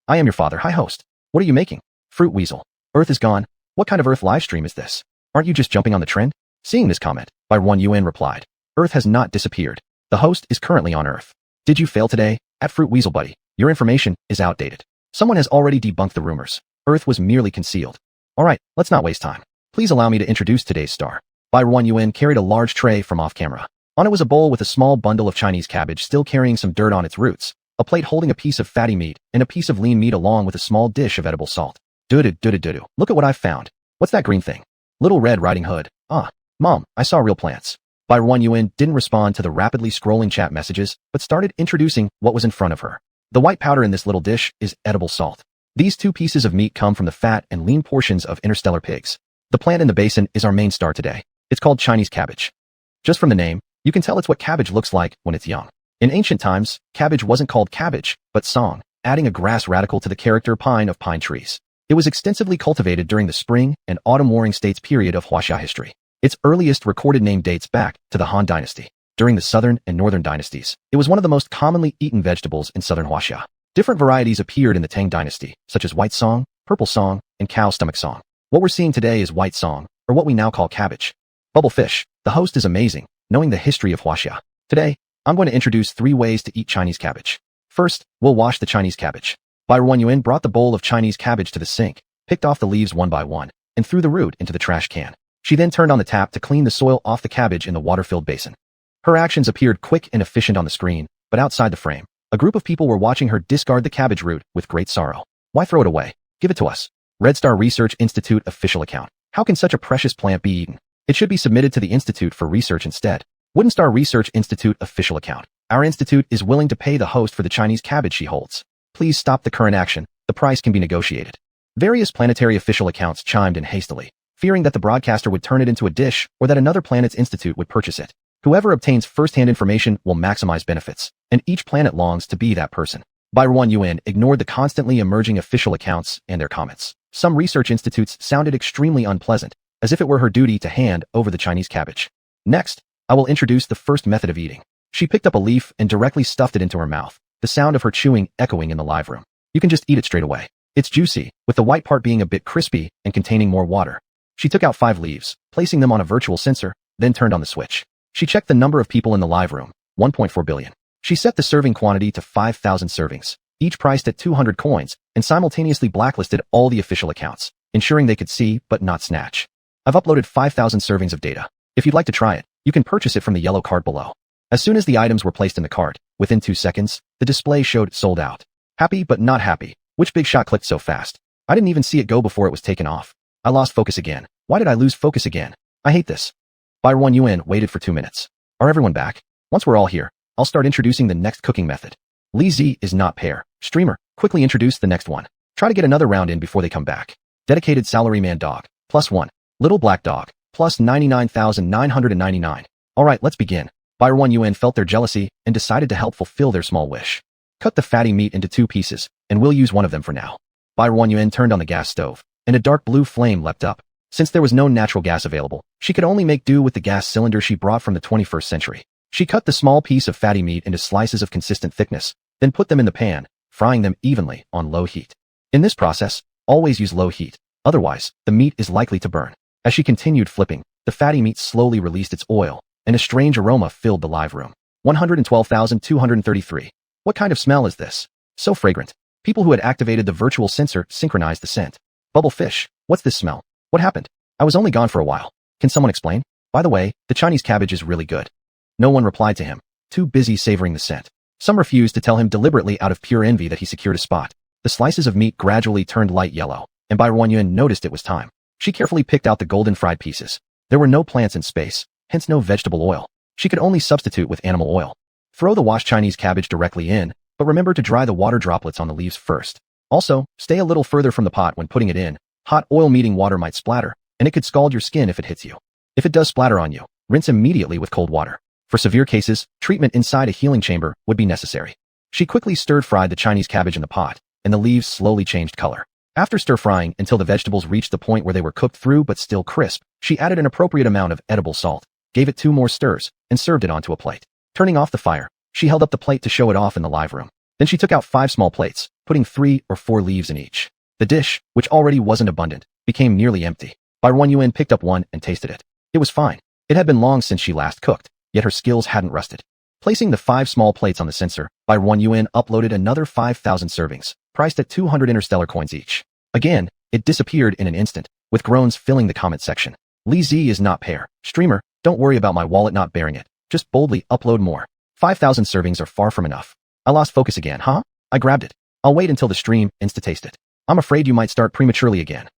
I am your father. Hi host. What are you making? Fruit Weasel. Earth is gone. What kind of Earth live stream is this? Aren't you just jumping on the trend? Seeing this comment, Barren UN replied. Earth has not disappeared. The host is currently on Earth. Did you fail today? At Fruit Weasel buddy, your information is outdated. Someone has already debunked the rumors. Earth was merely concealed. Alright, let's not waste time. Please allow me to introduce today's star. Barren UN carried a large tray from off camera. On it was a bowl with a small bundle of Chinese cabbage still carrying some dirt on its roots, a plate holding a piece of fatty meat, and a piece of lean meat along with a small dish of edible salt. Doo-doo-doo-doo-doo. Look at what I've found. What's that green thing? Little Red Riding Hood. Ah, Mom, I saw real plants. Barren UN didn't respond to the rapidly scrolling chat messages, but started introducing what was in front of her. The white powder in this little dish is edible salt. These two pieces of meat come from the fat and lean portions of interstellar pigs. The plant in the basin is our main star today. It's called Chinese cabbage. Just from the name, you can tell it's what cabbage looks like when it's young. In ancient times, cabbage wasn't called cabbage, but song, adding a grass radical to the character pine of pine trees. It was extensively cultivated during the spring and autumn warring states period of Huaxia history. Its earliest recorded name dates back to the Han Dynasty. During the southern and northern dynasties, it was one of the most commonly eaten vegetables in southern Huaxia. Different varieties appeared in the Tang Dynasty, such as white song, purple song, and cow stomach song. What we're seeing today is white song, or what we now call cabbage. Bubblefish, the host is amazing, knowing the history of Huaxia. Today, I'm going to introduce 3 ways to eat Chinese cabbage. First, we'll wash the Chinese cabbage. Barren UN brought the bowl of Chinese cabbage to the sink, picked off the leaves one by one, and threw the root into the trash can. She then turned on the tap to clean the soil off the cabbage in the water-filled basin. Her actions appeared quick and efficient on the screen, but outside the frame, a group of people were watching her discard the cabbage root with great sorrow. Why throw it away? Give it to us. Red Star Research Institute official account. How can such a precious plant be eaten? It should be submitted to the Institute for research instead. Wooden Star Research Institute official account. Our institute is willing to pay the host for the Chinese cabbage she holds. Please stop the current action. The price can be negotiated. Various planetary official accounts chimed in hastily, fearing that the broadcaster would turn it into a dish or that another planet's institute would purchase it. Whoever obtains first-hand information will maximize benefits, and each planet longs to be that person. Barren UN ignored the constantly emerging official accounts and their comments. Some research institutes sounded extremely unpleasant, as if it were her duty to hand over the Chinese cabbage. Next, I will introduce the first method of eating. She picked up a leaf and directly stuffed it into her mouth, the sound of her chewing echoing in the live room. You can just eat it straight away. It's juicy, with the white part being a bit crispy and containing more water. She took out 5 leaves, placing them on a virtual sensor, then turned on the switch. She checked the number of people in the live room, 1.4 billion. She set the serving quantity to 5,000 servings, each priced at 200 coins, and simultaneously blacklisted all the official accounts, ensuring they could see but not snatch. I've uploaded 5,000 servings of data. If you'd like to try it, you can purchase it from the yellow card below. As soon as the items were placed in the cart, within 2 seconds, the display showed sold out. Happy but not happy. Which big shot clicked so fast? I didn't even see it go before it was taken off. I lost focus again. Why did I lose focus again? I hate this. Barren UN waited for 2 minutes. Are everyone back? Once we're all here, I'll start introducing the next cooking method. Lee Z is not pair. Streamer, quickly introduce the next one. Try to get another round in before they come back. Dedicated salaryman dog, +1. Little black dog, +99,999. Alright, let's begin. Barren UN felt their jealousy and decided to help fulfill their small wish. Cut the fatty meat into 2 pieces, and we'll use one of them for now. Barren UN turned on the gas stove, and a dark blue flame leapt up. Since there was no natural gas available, she could only make do with the gas cylinder she brought from the 21st century. She cut the small piece of fatty meat into slices of consistent thickness, then put them in the pan, frying them evenly on low heat. In this process, always use low heat, otherwise, the meat is likely to burn. As she continued flipping, the fatty meat slowly released its oil, and a strange aroma filled the live room. 112,233. What kind of smell is this? So fragrant. People who had activated the virtual sensor synchronized the scent. Bubblefish, what's this smell? What happened? I was only gone for a while. Can someone explain? By the way, the Chinese cabbage is really good. No one replied to him, too busy savoring the scent. Some refused to tell him deliberately out of pure envy that he secured a spot. The slices of meat gradually turned light yellow, and Barren UN noticed it was time. She carefully picked out the golden fried pieces. There were no plants in space, hence no vegetable oil. She could only substitute with animal oil. Throw the washed Chinese cabbage directly in, but remember to dry the water droplets on the leaves first. Also, stay a little further from the pot when putting it in. Hot oil meeting water might splatter, and it could scald your skin if it hits you. If it does splatter on you, Rinse immediately with cold water. For severe cases, treatment inside a healing chamber would be necessary. She quickly stir-fried the Chinese cabbage in the pot, and the leaves slowly changed color. After stir-frying until the vegetables reached the point where they were cooked through but still crisp, she added an appropriate amount of edible salt, gave it 2 more stirs, and served it onto a plate. Turning off the fire, she held up the plate to show it off in the live room. Then she took out 5 small plates, putting 3 or 4 leaves in each. The dish, which already wasn't abundant, became nearly empty. Barren Yuan picked up one and tasted it. It was fine. It had been long since she last cooked, yet her skills hadn't rusted. Placing the 5 small plates on the sensor, Barren Yuan uploaded another 5,000 servings, priced at 200 interstellar coins each. Again, it disappeared in an instant, with groans filling the comment section. Li Z is not pair. Streamer, don't worry about my wallet not bearing it. Just boldly upload more. 5,000 servings are far from enough. I lost focus again, huh? I grabbed it. I'll wait until the stream ends to taste it. I'm afraid you might start prematurely again.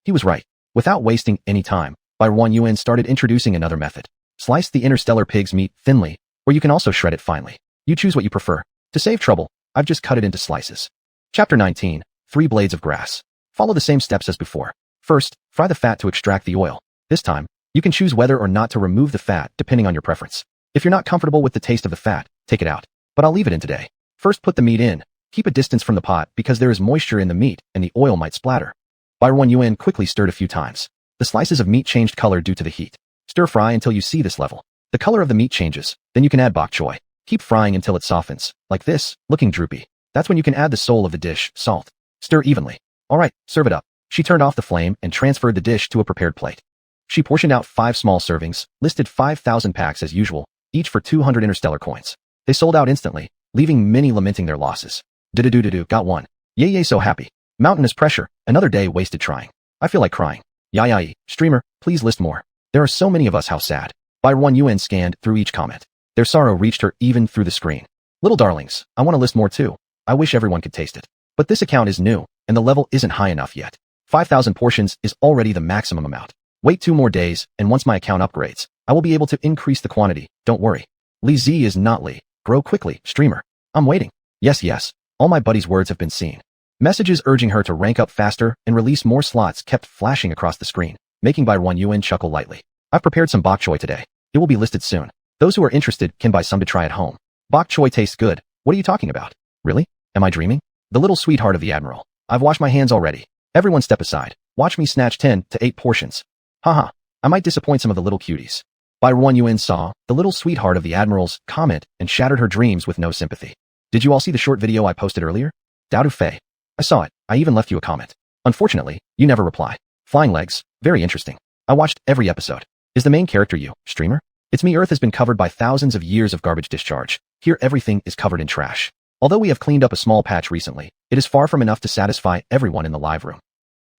He was right. Without wasting any time, Barren Yuan started introducing another method. Slice the interstellar pig's meat thinly, or you can also shred it finely. You choose what you prefer. To save trouble, I've just cut it into slices. Chapter 19, 3 blades of grass. Follow the same steps as before. First, fry the fat to extract the oil. This time, you can choose whether or not to remove the fat depending on your preference. If you're not comfortable with the taste of the fat, take it out. But I'll leave it in today. First, put the meat in. Keep a distance from the pot because there is moisture in the meat and the oil might splatter. Barren Yuan quickly stirred a few times. The slices of meat changed color due to the heat. Stir fry until you see this level. The color of the meat changes, then you can add bok choy. Keep frying until it softens, like this, looking droopy. That's when you can add the soul of the dish, salt. Stir evenly. Alright, serve it up. She turned off the flame and transferred the dish to a prepared plate. She portioned out 5 small servings, listed 5,000 packs as usual, each for 200 interstellar coins. They sold out instantly, leaving many lamenting their losses. Do-do-do-do-do, got one. Yay, so happy. Mountainous pressure, another day wasted trying. I feel like crying. Yai, streamer, please list more. There are so many of us, how sad. Barren Yuan scanned through each comment. Their sorrow reached her even through the screen. Little darlings, I want to list more too. I wish everyone could taste it. But this account is new, and the level isn't high enough yet. 5,000 portions is already the maximum amount. Wait 2 more days, and once my account upgrades, I will be able to increase the quantity, don't worry. Li Z is not Li. Grow quickly, streamer. I'm waiting. Yes. All my buddies' words have been seen. Messages urging her to rank up faster and release more slots kept flashing across the screen, making Barren Yuan chuckle lightly. I've prepared some bok choy today. It will be listed soon. Those who are interested can buy some to try at home. Bok choy tastes good. What are you talking about? Really? Am I dreaming? The little sweetheart of the Admiral. I've washed my hands already. Everyone step aside. Watch me snatch 10 to 8 portions. Haha. I might disappoint some of the little cuties. Barren Yuan saw the little sweetheart of the Admiral's comment and shattered her dreams with no sympathy. Did you all see the short video I posted earlier? Dao Fei. I saw it. I even left you a comment. Unfortunately, you never reply. Flying legs. Very interesting. I watched every episode. Is the main character you, streamer? It's me. Earth has been covered by thousands of years of garbage discharge. Here everything is covered in trash. Although we have cleaned up a small patch recently, it is far from enough to satisfy everyone in the live room.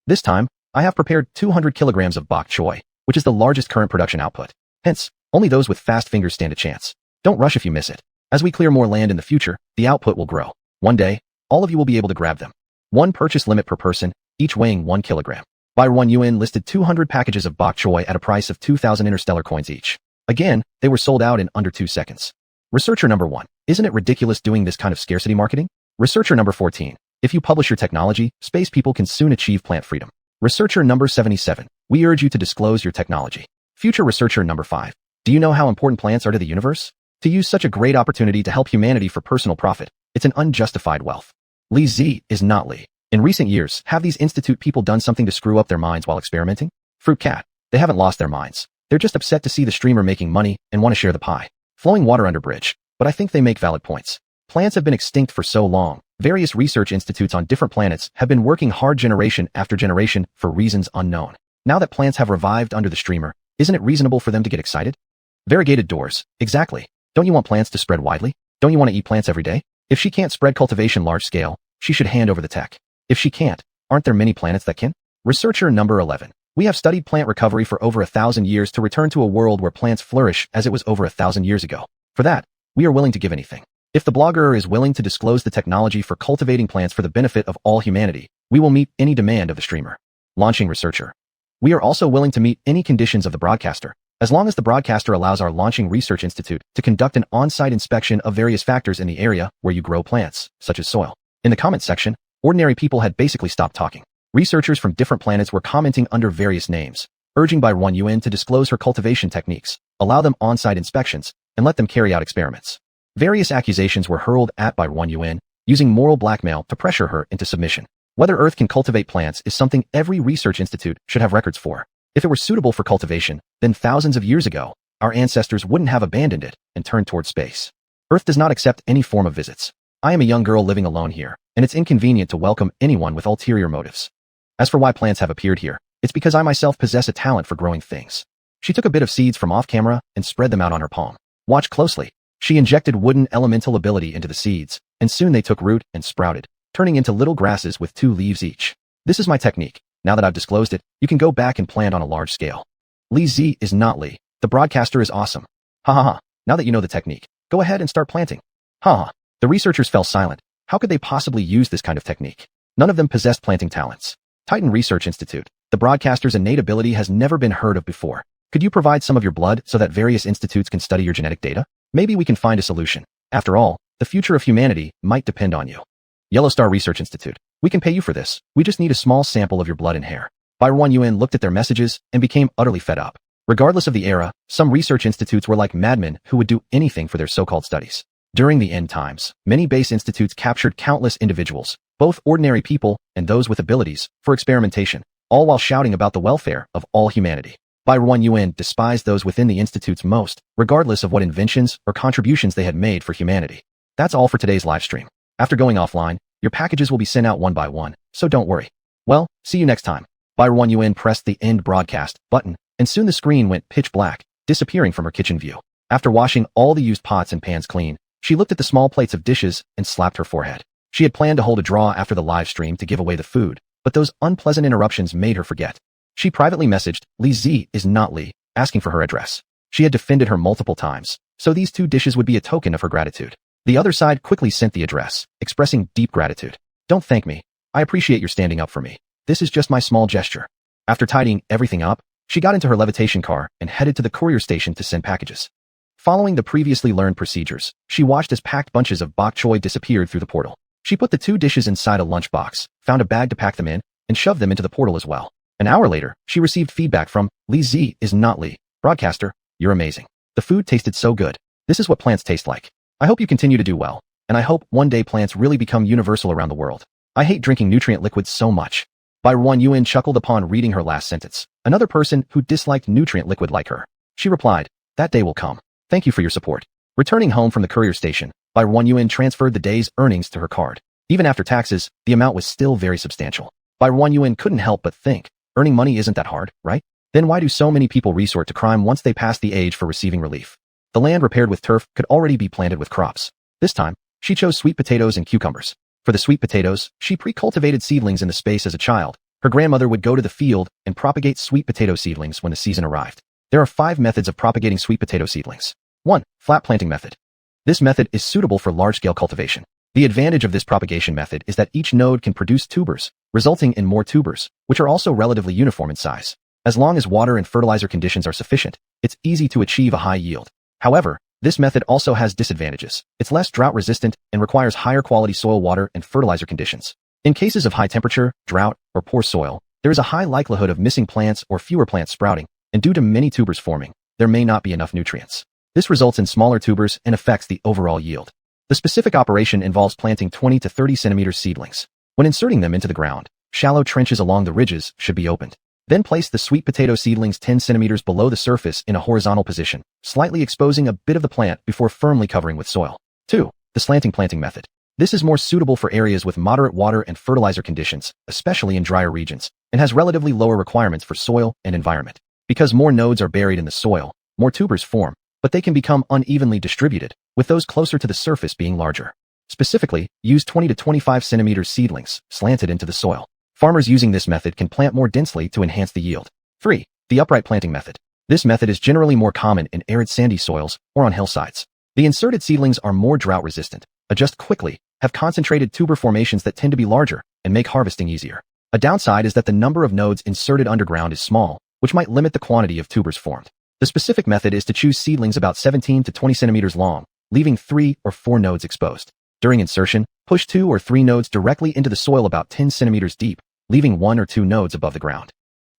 This time, I have prepared 200 kilograms of bok choy, which is the largest current production output. Hence, only those with fast fingers stand a chance. Don't rush if you miss it. As we clear more land in the future, the output will grow. One day, all of you will be able to grab them. 1 purchase limit per person, each weighing 1 kilogram. Barren Yuan listed 200 packages of bok choy at a price of 2,000 interstellar coins each. Again, they were sold out in under 2 seconds. Researcher number 1. Isn't it ridiculous doing this kind of scarcity marketing? Researcher number 14. If you publish your technology, space people can soon achieve plant freedom. Researcher number 77. We urge you to disclose your technology. Future researcher number 5. Do you know how important plants are to the universe? To use such a great opportunity to help humanity for personal profit, it's an unjustified wealth. Li Z is not Li. In recent years, have these institute people done something to screw up their minds while experimenting? Fruit cat. They haven't lost their minds. They're just upset to see the streamer making money and want to share the pie. Flowing water under bridge. But I think they make valid points. Plants have been extinct for so long. Various research institutes on different planets have been working hard generation after generation for reasons unknown. Now that plants have revived under the streamer, isn't it reasonable for them to get excited? Variegated doors. Exactly. Don't you want plants to spread widely? Don't you want to eat plants every day? If she can't spread cultivation large scale, she should hand over the tech. If she can't, aren't there many planets that can? Researcher number 11. We have studied plant recovery for over 1,000 years to return to a world where plants flourish as it was over 1,000 years ago. For that, we are willing to give anything. If the blogger is willing to disclose the technology for cultivating plants for the benefit of all humanity, we will meet any demand of the streamer. Launching researcher. We are also willing to meet any conditions of the broadcaster, as long as the broadcaster allows our launching research institute to conduct an on-site inspection of various factors in the area where you grow plants, such as soil. In the comments section, ordinary people had basically stopped talking. Researchers from different planets were commenting under various names. urging Bai Yuan to disclose her cultivation techniques, allow them on-site inspections, and let them carry out experiments. Various accusations were hurled at Bai Yuan, using moral blackmail to pressure her into submission. Whether Earth can cultivate plants is something every research institute should have records for. If it were suitable for cultivation, then thousands of years ago, our ancestors wouldn't have abandoned it and turned toward space. Earth does not accept any form of visits. I am a young girl living alone here, and it's inconvenient to welcome anyone with ulterior motives. As for why plants have appeared here, it's because I myself possess a talent for growing things. She took a bit of seeds from off-camera and spread them out on her palm. Watch closely. She injected wooden elemental ability into the seeds, and soon they took root and sprouted, turning into little grasses with 2 leaves each. This is my technique. Now that I've disclosed it, you can go back and plant on a large scale. Li Z is not Li. The broadcaster is awesome. Ha ha ha. Now that you know the technique, go ahead and start planting. Ha ha. The researchers fell silent. How could they possibly use this kind of technique? None of them possessed planting talents. Titan Research Institute. The broadcaster's innate ability has never been heard of before. Could you provide some of your blood so that various institutes can study your genetic data? Maybe we can find a solution. After all, the future of humanity might depend on you. Yellow Star Research Institute. We can pay you for this. We just need a small sample of your blood and hair. Bai Yuan looked at their messages and became utterly fed up. Regardless of the era, some research institutes were like madmen who would do anything for their so-called studies. During the end times, many base institutes captured countless individuals, both ordinary people and those with abilities, for experimentation, all while shouting about the welfare of all humanity. Bai Yuan despised those within the institutes most, regardless of what inventions or contributions they had made for humanity. That's all for today's live stream. After going offline, your packages will be sent out one by one, so don't worry. Well, see you next time. Bai Yuan pressed the end broadcast button, and soon the screen went pitch black, disappearing from her kitchen view. After washing all the used pots and pans clean, she looked at the small plates of dishes and slapped her forehead. She had planned to hold a draw after the live stream to give away the food, but those unpleasant interruptions made her forget. She privately messaged, Li Z is not Li, asking for her address. She had defended her multiple times, so these 2 dishes would be a token of her gratitude. The other side quickly sent the address, expressing deep gratitude. Don't thank me. I appreciate your standing up for me. This is just my small gesture. After tidying everything up, she got into her levitation car and headed to the courier station to send packages. Following the previously learned procedures, she watched as packed bunches of bok choy disappeared through the portal. She put the 2 dishes inside a lunchbox, found a bag to pack them in, and shoved them into the portal as well. An hour later, she received feedback from Li Z is not Li. Broadcaster, you're amazing. The food tasted so good. This is what plants taste like. I hope you continue to do well, and I hope one day plants really become universal around the world. I hate drinking nutrient liquids so much. Bai Yuan chuckled upon reading her last sentence. Another person who disliked nutrient liquid like her. She replied, that day will come. Thank you for your support. Returning home from the courier station, Bai Yuan transferred the day's earnings to her card. Even after taxes, the amount was still very substantial. Bai Yuan couldn't help but think, earning money isn't that hard, right? Then why do so many people resort to crime once they pass the age for receiving relief? The land repaired with turf could already be planted with crops. This time, she chose sweet potatoes and cucumbers. For the sweet potatoes, she pre-cultivated seedlings in the space as a child. Her grandmother would go to the field and propagate sweet potato seedlings when the season arrived. There are 5 methods of propagating sweet potato seedlings. 1. Flat planting method. This method is suitable for large-scale cultivation. The advantage of this propagation method is that each node can produce tubers, resulting in more tubers, which are also relatively uniform in size. As long as water and fertilizer conditions are sufficient, it's easy to achieve a high yield. However, this method also has disadvantages. It's less drought-resistant and requires higher quality soil water and fertilizer conditions. In cases of high temperature, drought, or poor soil, there is a high likelihood of missing plants or fewer plants sprouting, and due to many tubers forming, there may not be enough nutrients. This results in smaller tubers and affects the overall yield. The specific operation involves planting 20 to 30 centimeters seedlings. When inserting them into the ground, shallow trenches along the ridges should be opened. Then place the sweet potato seedlings 10 centimeters below the surface in a horizontal position, slightly exposing a bit of the plant before firmly covering with soil. 2. The slanting planting method. This is more suitable for areas with moderate water and fertilizer conditions, especially in drier regions, and has relatively lower requirements for soil and environment. Because more nodes are buried in the soil, more tubers form, but they can become unevenly distributed, with those closer to the surface being larger. Specifically, use 20 to 25 centimeters seedlings, slanted into the soil. Farmers using this method can plant more densely to enhance the yield. 3. The upright planting method. This method is generally more common in arid sandy soils or on hillsides. The inserted seedlings are more drought-resistant, adjust quickly, have concentrated tuber formations that tend to be larger, and make harvesting easier. A downside is that the number of nodes inserted underground is small, which might limit the quantity of tubers formed. The specific method is to choose seedlings about 17 to 20 centimeters long, leaving 3 or 4 nodes exposed. During insertion, push 2 or 3 nodes directly into the soil about 10 centimeters deep, leaving 1 or 2 nodes above the ground.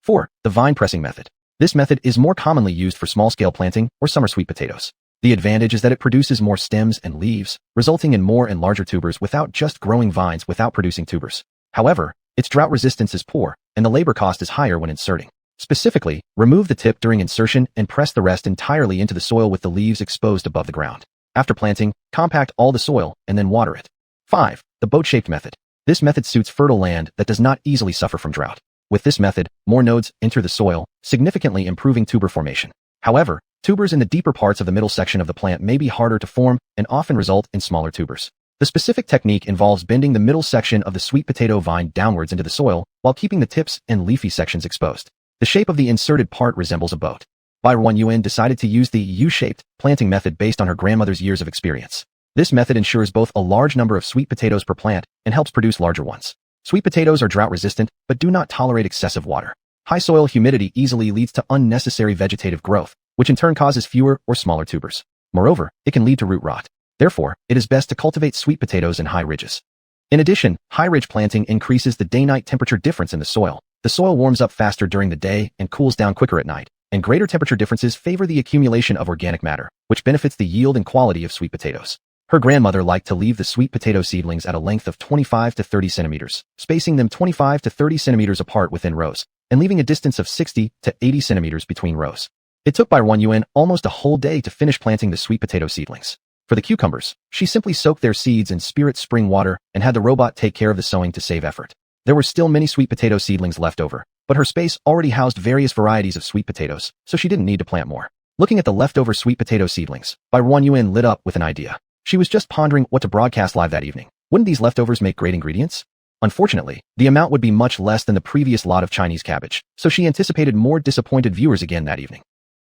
4. The vine pressing method. This method is more commonly used for small-scale planting or summer sweet potatoes. The advantage is that it produces more stems and leaves, resulting in more and larger tubers without just growing vines without producing tubers. However, its drought resistance is poor, and the labor cost is higher when inserting. Specifically, remove the tip during insertion and press the rest entirely into the soil with the leaves exposed above the ground. After planting, compact all the soil and then water it. 5. The boat-shaped method. This method suits fertile land that does not easily suffer from drought. With this method, more nodes enter the soil, significantly improving tuber formation. However, tubers in the deeper parts of the middle section of the plant may be harder to form and often result in smaller tubers. The specific technique involves bending the middle section of the sweet potato vine downwards into the soil while keeping the tips and leafy sections exposed. The shape of the inserted part resembles a boat. Barren Yuan decided to use the U-shaped planting method based on her grandmother's years of experience. This method ensures both a large number of sweet potatoes per plant and helps produce larger ones. Sweet potatoes are drought-resistant but do not tolerate excessive water. High soil humidity easily leads to unnecessary vegetative growth, which in turn causes fewer or smaller tubers. Moreover, it can lead to root rot. Therefore, it is best to cultivate sweet potatoes in high ridges. In addition, high-ridge planting increases the day-night temperature difference in the soil. The soil warms up faster during the day and cools down quicker at night, and greater temperature differences favor the accumulation of organic matter, which benefits the yield and quality of sweet potatoes. Her grandmother liked to leave the sweet potato seedlings at a length of 25 to 30 centimeters, spacing them 25 to 30 centimeters apart within rows, and leaving a distance of 60 to 80 centimeters between rows. It took Barren Yuan almost a whole day to finish planting the sweet potato seedlings. For the cucumbers, she simply soaked their seeds in spirit spring water and had the robot take care of the sowing to save effort. There were still many sweet potato seedlings left over, but her space already housed various varieties of sweet potatoes, so she didn't need to plant more. Looking at the leftover sweet potato seedlings, Barren Yuan lit up with an idea. She was just pondering what to broadcast live that evening. Wouldn't these leftovers make great ingredients? Unfortunately, the amount would be much less than the previous lot of Chinese cabbage, so she anticipated more disappointed viewers again that evening.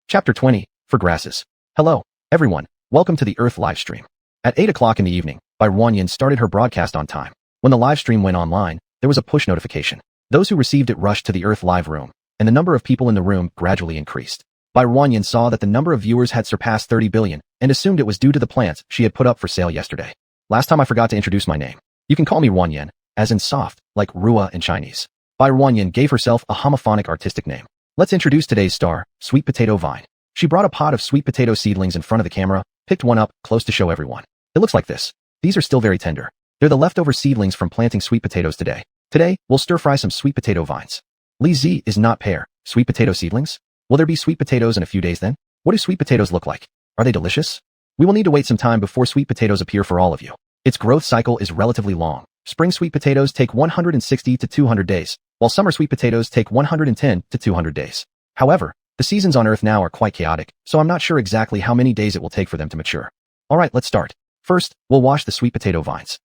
Chapter 20. For Grasses. Hello, everyone. Welcome to the Earth livestream. At 8 o'clock in the evening, Barren Yuan started her broadcast on time. When the livestream went online, there was a push notification. Those who received it rushed to the Earth live room, and the number of people in the room gradually increased. Barren Yuan saw that the number of viewers had surpassed 30 billion, and assumed it was due to the plants she had put up for sale yesterday. Last time I forgot to introduce my name. You can call me Wan Yan, as in soft, like Rua in Chinese. Barren Yuan gave herself a homophonic artistic name. Let's introduce today's star, Sweet Potato Vine. She brought a pot of sweet potato seedlings in front of the camera, picked one up, close to show everyone. It looks like this. These are still very tender. They're the leftover seedlings from planting sweet potatoes today. Today, we'll stir-fry some sweet potato vines. Li Zi is not pear. Sweet potato seedlings? Will there be sweet potatoes in a few days then? What do sweet potatoes look like? Are they delicious? We will need to wait some time before sweet potatoes appear for all of you. Its growth cycle is relatively long. Spring sweet potatoes take 160 to 200 days, while summer sweet potatoes take 110 to 200 days. However, the seasons on Earth now are quite chaotic, so I'm not sure exactly how many days it will take for them to mature. Alright, let's start. First, we'll wash the sweet potato vines.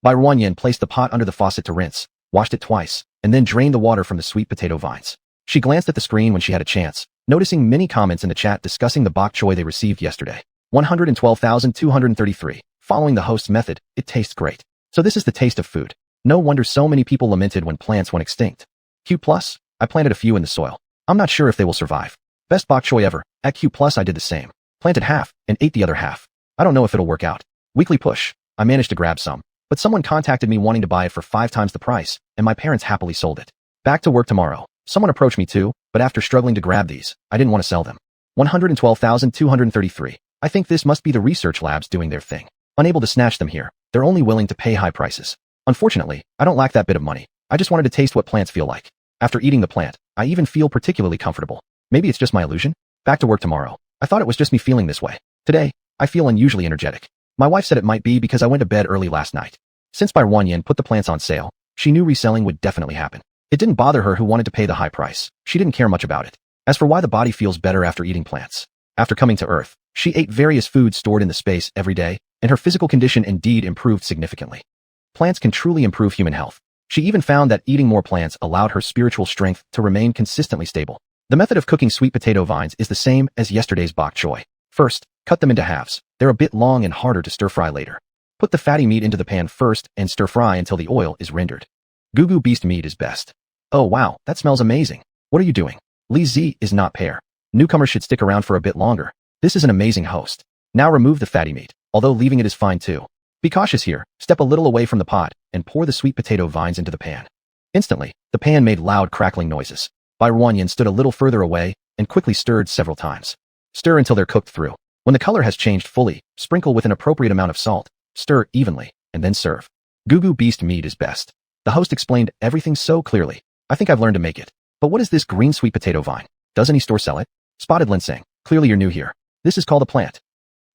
Barren Yuan placed the pot under the faucet to rinse, washed it twice, and then drained the water from the sweet potato vines. She glanced at the screen when she had a chance, noticing many comments in the chat discussing the bok choy they received yesterday. 112,233. Following the host's method, it tastes great. So this is the taste of food. No wonder so many people lamented when plants went extinct. Q+, I planted a few in the soil. I'm not sure if they will survive. Best bok choy ever. At Q+, I did the same. Planted half, and ate the other half. I don't know if it'll work out. Weekly push. I managed to grab some, but someone contacted me wanting to buy it for 5 times the price, and my parents happily sold it. Back to work tomorrow. Someone approached me too, but after struggling to grab these, I didn't want to sell them. 112,233. I think this must be the research labs doing their thing. Unable to snatch them here, they're only willing to pay high prices. Unfortunately, I don't lack that bit of money. I just wanted to taste what plants feel like. After eating the plant, I even feel particularly comfortable. Maybe it's just my illusion? Back to work tomorrow. I thought it was just me feeling this way. Today, I feel unusually energetic. My wife said it might be because I went to bed early last night. Since Barren Yuan put the plants on sale, she knew reselling would definitely happen. It didn't bother her who wanted to pay the high price. She didn't care much about it. As for why the body feels better after eating plants. After coming to Earth, she ate various foods stored in the space every day, and her physical condition indeed improved significantly. Plants can truly improve human health. She even found that eating more plants allowed her spiritual strength to remain consistently stable. The method of cooking sweet potato vines is the same as yesterday's bok choy. First, cut them into halves. They're a bit long and harder to stir-fry later. Put the fatty meat into the pan first and stir-fry until the oil is rendered. Gugu beast meat is best. Oh wow, that smells amazing. What are you doing? Li Zi is not pear. Newcomers should stick around for a bit longer. This is an amazing host. Now remove the fatty meat, although leaving it is fine too. Be cautious here, step a little away from the pot, and pour the sweet potato vines into the pan. Instantly, the pan made loud crackling noises. Barren Yuan stood a little further away, and quickly stirred several times. Stir until they're cooked through. When the color has changed fully, sprinkle with an appropriate amount of salt, stir evenly, and then serve. Gugu beast meat is best. The host explained everything so clearly. I think I've learned to make it. But what is this green sweet potato vine? Does any store sell it? Spotted Linsang. Clearly you're new here. This is called a plant.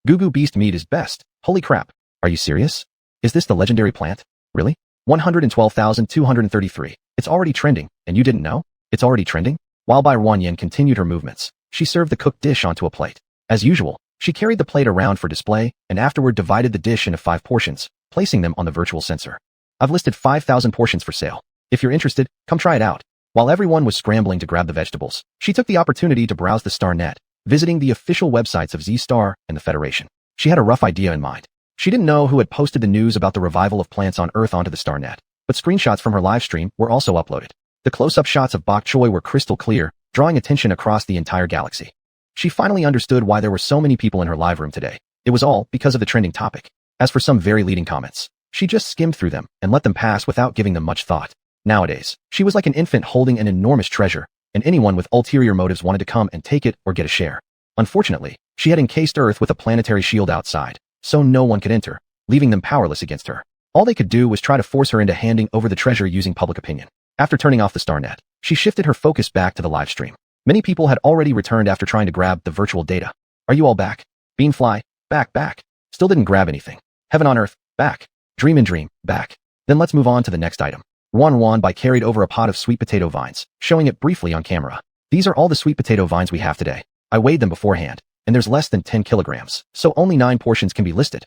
Gugu beast meat is best. Holy crap. Are you serious? Is this the legendary plant? Really? 112,233. It's already trending, and you didn't know? It's already trending? While Bai Ruanyan continued her movements, she served the cooked dish onto a plate. As usual, she carried the plate around for display and afterward divided the dish into 5 portions, placing them on the virtual sensor. I've listed 5,000 portions for sale. If you're interested, come try it out. While everyone was scrambling to grab the vegetables, she took the opportunity to browse the Star Net, visiting the official websites of Z-Star and the Federation. She had a rough idea in mind. She didn't know who had posted the news about the revival of plants on Earth onto the Star Net, but screenshots from her live stream were also uploaded. The close-up shots of Bok Choy were crystal clear, drawing attention across the entire galaxy. She finally understood why there were so many people in her live room today. It was all because of the trending topic. As for some very leading comments, she just skimmed through them and let them pass without giving them much thought. Nowadays, she was like an infant holding an enormous treasure, and anyone with ulterior motives wanted to come and take it or get a share. Unfortunately, she had encased Earth with a planetary shield outside, so no one could enter, leaving them powerless against her. All they could do was try to force her into handing over the treasure using public opinion. After turning off the Star Net, she shifted her focus back to the live stream. Many people had already returned after trying to grab the virtual data. Are you all back? Beanfly, back. Still didn't grab anything. Heaven on Earth, back. Dream and Dream, back. Then let's move on to the next item. Ruan Bai carried over a pot of sweet potato vines, showing it briefly on camera. These are all the sweet potato vines we have today. I weighed them beforehand, and there's less than 10 kilograms, so only 9 portions can be listed.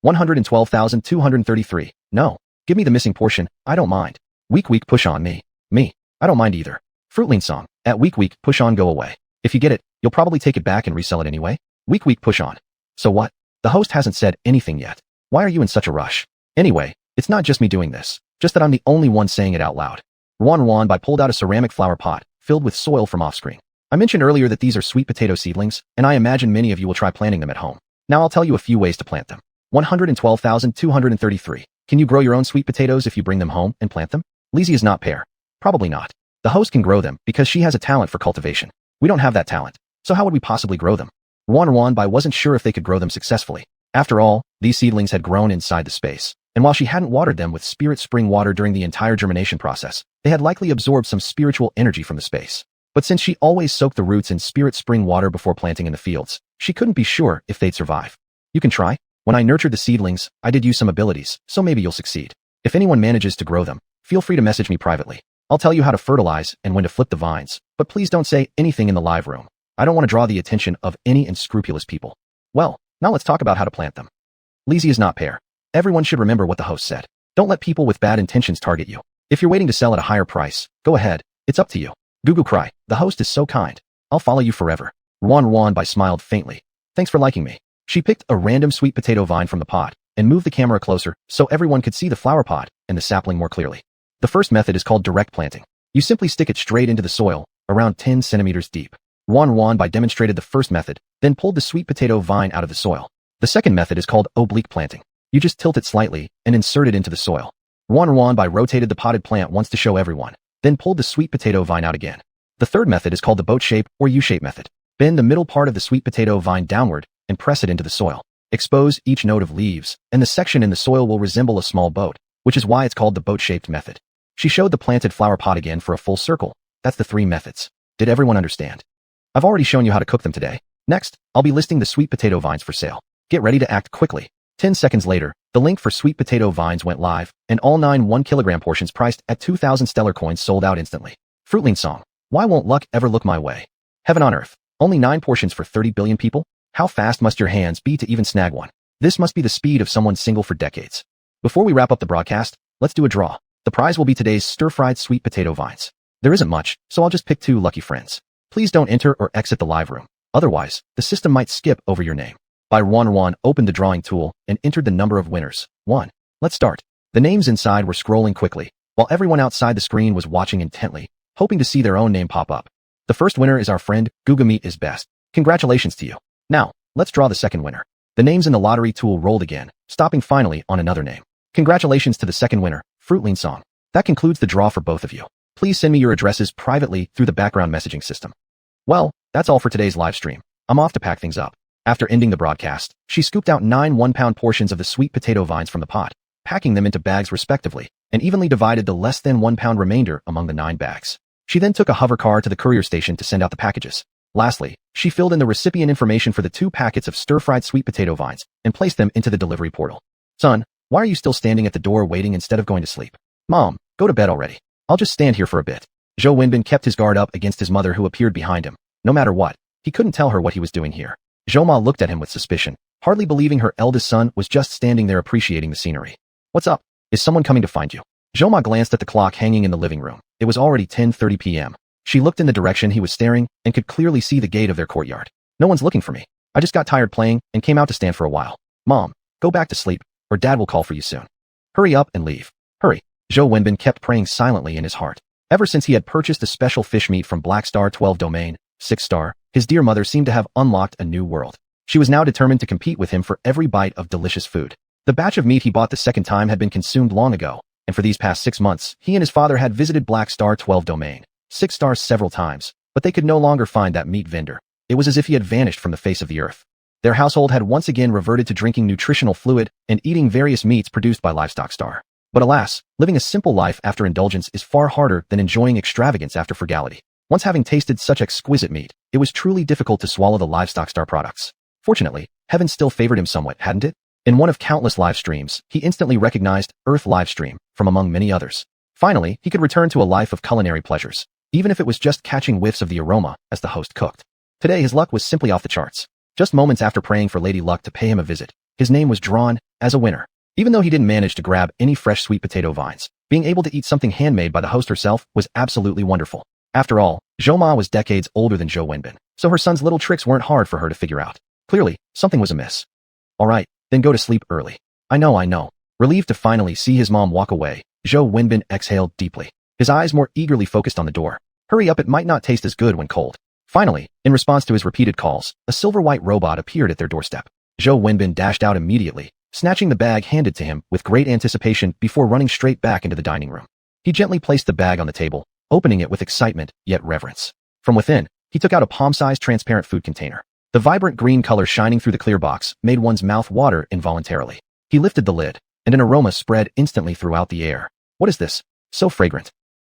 112,233. No. Give me the missing portion, I don't mind. Weak push on me. I don't mind either. Fruitling song. At weak push on go away. If you get it, you'll probably take it back and resell it anyway. Weak push on. So what? The host hasn't said anything yet. Why are you in such a rush? Anyway, it's not just me doing this, just that I'm the only one saying it out loud. Ruan Bai pulled out a ceramic flower pot, filled with soil from off-screen. I mentioned earlier that these are sweet potato seedlings, and I imagine many of you will try planting them at home. Now I'll tell you a few ways to plant them. 112,233. Can you grow your own sweet potatoes if you bring them home and plant them? Lizzie is not pair. Probably not. The host can grow them because she has a talent for cultivation. We don't have that talent, so how would we possibly grow them? Ruan Bai wasn't sure if they could grow them successfully. After all, these seedlings had grown inside the space, and while she hadn't watered them with spirit spring water during the entire germination process, they had likely absorbed some spiritual energy from the space. But since she always soaked the roots in spirit spring water before planting in the fields, she couldn't be sure if they'd survive. You can try. When I nurtured the seedlings, I did use some abilities, so maybe you'll succeed. If anyone manages to grow them, feel free to message me privately. I'll tell you how to fertilize and when to flip the vines, but please don't say anything in the live room. I don't want to draw the attention of any unscrupulous people. Well, now let's talk about how to plant them. Lizzie is not pair. Everyone should remember what the host said. Don't let people with bad intentions target you. If you're waiting to sell at a higher price, go ahead. It's up to you. Gugu cry. The host is so kind. I'll follow you forever. Ruan Bai smiled faintly. Thanks for liking me. She picked a random sweet potato vine from the pot and moved the camera closer so everyone could see the flower pot and the sapling more clearly. The first method is called direct planting. You simply stick it straight into the soil, around 10 centimeters deep. Ruan Bai demonstrated the first method, then pulled the sweet potato vine out of the soil. The second method is called oblique planting. You just tilt it slightly and insert it into the soil. Ruan Bai rotated the potted plant once to show everyone, then pulled the sweet potato vine out again. The third method is called the boat shape or U-shape method. Bend the middle part of the sweet potato vine downward and press it into the soil. Expose each node of leaves, and the section in the soil will resemble a small boat, which is why it's called the boat-shaped method. She showed the planted flower pot again for a full circle. That's the 3 methods. Did everyone understand? I've already shown you how to cook them today. Next, I'll be listing the sweet potato vines for sale. Get ready to act quickly. 10 seconds later, the link for sweet potato vines went live, and all 9 1-kilogram portions priced at 2,000 stellar coins sold out instantly. Fruitling song. Why won't luck ever look my way? Heaven on Earth. Only 9 portions for 30 billion people? How fast must your hands be to even snag one? This must be the speed of someone single for decades. Before we wrap up the broadcast, let's do a draw. The prize will be today's stir-fried sweet potato vines. There isn't much, so I'll just pick 2 lucky friends. Please don't enter or exit the live room. Otherwise, the system might skip over your name. Bai Ruan opened the drawing tool and entered the number of winners. 1. Let's start. The names inside were scrolling quickly, while everyone outside the screen was watching intently, hoping to see their own name pop up. The first winner is our friend, Gugu Meat is Best. Congratulations to you. Now, let's draw the second winner. The names in the lottery tool rolled again, stopping finally on another name. Congratulations to the second winner, Fruitling Song. That concludes the draw for both of you. Please send me your addresses privately through the background messaging system. Well, that's all for today's live stream. I'm off to pack things up. After ending the broadcast, she scooped out 9 one-pound portions of the sweet potato vines from the pot, packing them into bags respectively, and evenly divided the less than 1 pound remainder among the 9 bags. She then took a hover car to the courier station to send out the packages. Lastly, she filled in the recipient information for the 2 packets of stir-fried sweet potato vines and placed them into the delivery portal. Son, why are you still standing at the door waiting instead of going to sleep? Mom, go to bed already. I'll just stand here for a bit. Zhou Wenbin kept his guard up against his mother who appeared behind him. No matter what, he couldn't tell her what he was doing here. Zhou Ma looked at him with suspicion, hardly believing her eldest son was just standing there appreciating the scenery. What's up? Is someone coming to find you? Zhou Ma glanced at the clock hanging in the living room. It was already 10:30 p.m. She looked in the direction he was staring and could clearly see the gate of their courtyard. No one's looking for me. I just got tired playing and came out to stand for a while. Mom, go back to sleep, or Dad will call for you soon. Hurry up and leave. Hurry. Zhou Wenbin kept praying silently in his heart. Ever since he had purchased the special fish meat from Black Star 12 Domain, 6 star, his dear mother seemed to have unlocked a new world. She was now determined to compete with him for every bite of delicious food. The batch of meat he bought the second time had been consumed long ago, and for these past 6 months, he and his father had visited Black Star 12 Domain, 6 stars several times, but they could no longer find that meat vendor. It was as if he had vanished from the face of the earth. Their household had once again reverted to drinking nutritional fluid and eating various meats produced by Livestock Star. But alas, living a simple life after indulgence is far harder than enjoying extravagance after frugality. Once having tasted such exquisite meat, it was truly difficult to swallow the Livestock Star products. Fortunately, heaven still favored him somewhat, hadn't it? In one of countless live streams, he instantly recognized Earth Livestream from among many others. Finally, he could return to a life of culinary pleasures, even if it was just catching whiffs of the aroma as the host cooked. Today his luck was simply off the charts. Just moments after praying for Lady Luck to pay him a visit, his name was drawn as a winner. Even though he didn't manage to grab any fresh sweet potato vines, being able to eat something handmade by the host herself was absolutely wonderful. After all, Zhou Ma was decades older than Zhou Wenbin, so her son's little tricks weren't hard for her to figure out. Clearly, something was amiss. Alright, then go to sleep early. I know. Relieved to finally see his mom walk away, Zhou Wenbin exhaled deeply, his eyes more eagerly focused on the door. Hurry up, it might not taste as good when cold. Finally, in response to his repeated calls, a silver-white robot appeared at their doorstep. Zhou Wenbin dashed out immediately, snatching the bag handed to him with great anticipation before running straight back into the dining room. He gently placed the bag on the table, opening it with excitement yet reverence. From within, he took out a palm-sized transparent food container. The vibrant green color shining through the clear box made one's mouth water involuntarily. He lifted the lid, and an aroma spread instantly throughout the air. What is this? So fragrant.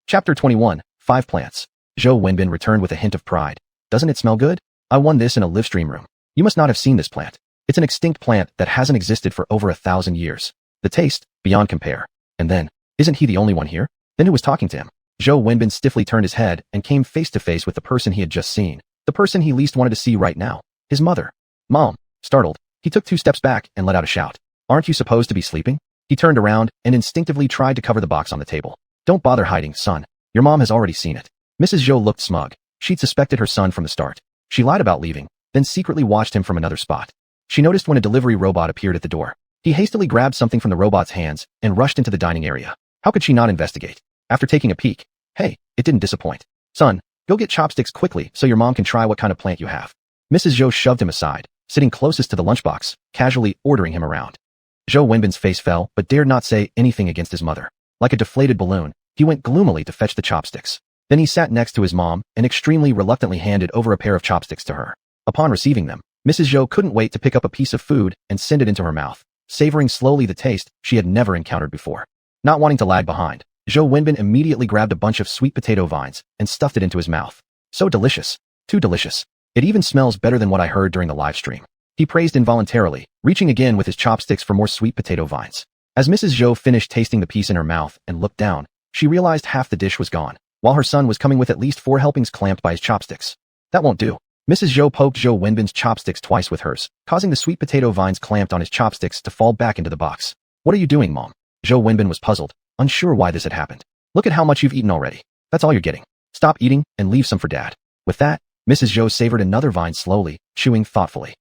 Chapter 21, 5 Plants. Zhou Wenbin returned with a hint of pride. Doesn't it smell good? I won this in a livestream room. You must not have seen this plant. It's an extinct plant that hasn't existed for over 1,000 years. The taste, beyond compare. And then, isn't he the only one here? Then who was talking to him? Zhou Wenbin stiffly turned his head and came face to face with the person he had just seen. The person he least wanted to see right now. His mother. Mom. Startled, he took 2 steps back and let out a shout. Aren't you supposed to be sleeping? He turned around and instinctively tried to cover the box on the table. Don't bother hiding, son. Your mom has already seen it. Mrs. Zhou looked smug. She'd suspected her son from the start. She lied about leaving, then secretly watched him from another spot. She noticed when a delivery robot appeared at the door. He hastily grabbed something from the robot's hands and rushed into the dining area. How could she not investigate? After taking a peek, hey, it didn't disappoint. Son, go get chopsticks quickly so your mom can try what kind of plant you have. Mrs. Zhou shoved him aside, sitting closest to the lunchbox, casually ordering him around. Zhou Wenbin's face fell but dared not say anything against his mother. Like a deflated balloon, he went gloomily to fetch the chopsticks. Then he sat next to his mom and extremely reluctantly handed over a pair of chopsticks to her. Upon receiving them, Mrs. Zhou couldn't wait to pick up a piece of food and send it into her mouth, savoring slowly the taste she had never encountered before. Not wanting to lag behind, Zhou Wenbin immediately grabbed a bunch of sweet potato vines and stuffed it into his mouth. So delicious. Too delicious. It even smells better than what I heard during the live stream. He praised involuntarily, reaching again with his chopsticks for more sweet potato vines. As Mrs. Zhou finished tasting the piece in her mouth and looked down, she realized half the dish was gone, while her son was coming with at least 4 helpings clamped by his chopsticks. That won't do. Mrs. Zhou poked Zhou Wenbin's chopsticks twice with hers, causing the sweet potato vines clamped on his chopsticks to fall back into the box. What are you doing, Mom? Zhou Wenbin was puzzled, unsure why this had happened. Look at how much you've eaten already. That's all you're getting. Stop eating and leave some for Dad. With that, Mrs. Zhou savored another vine slowly, chewing thoughtfully.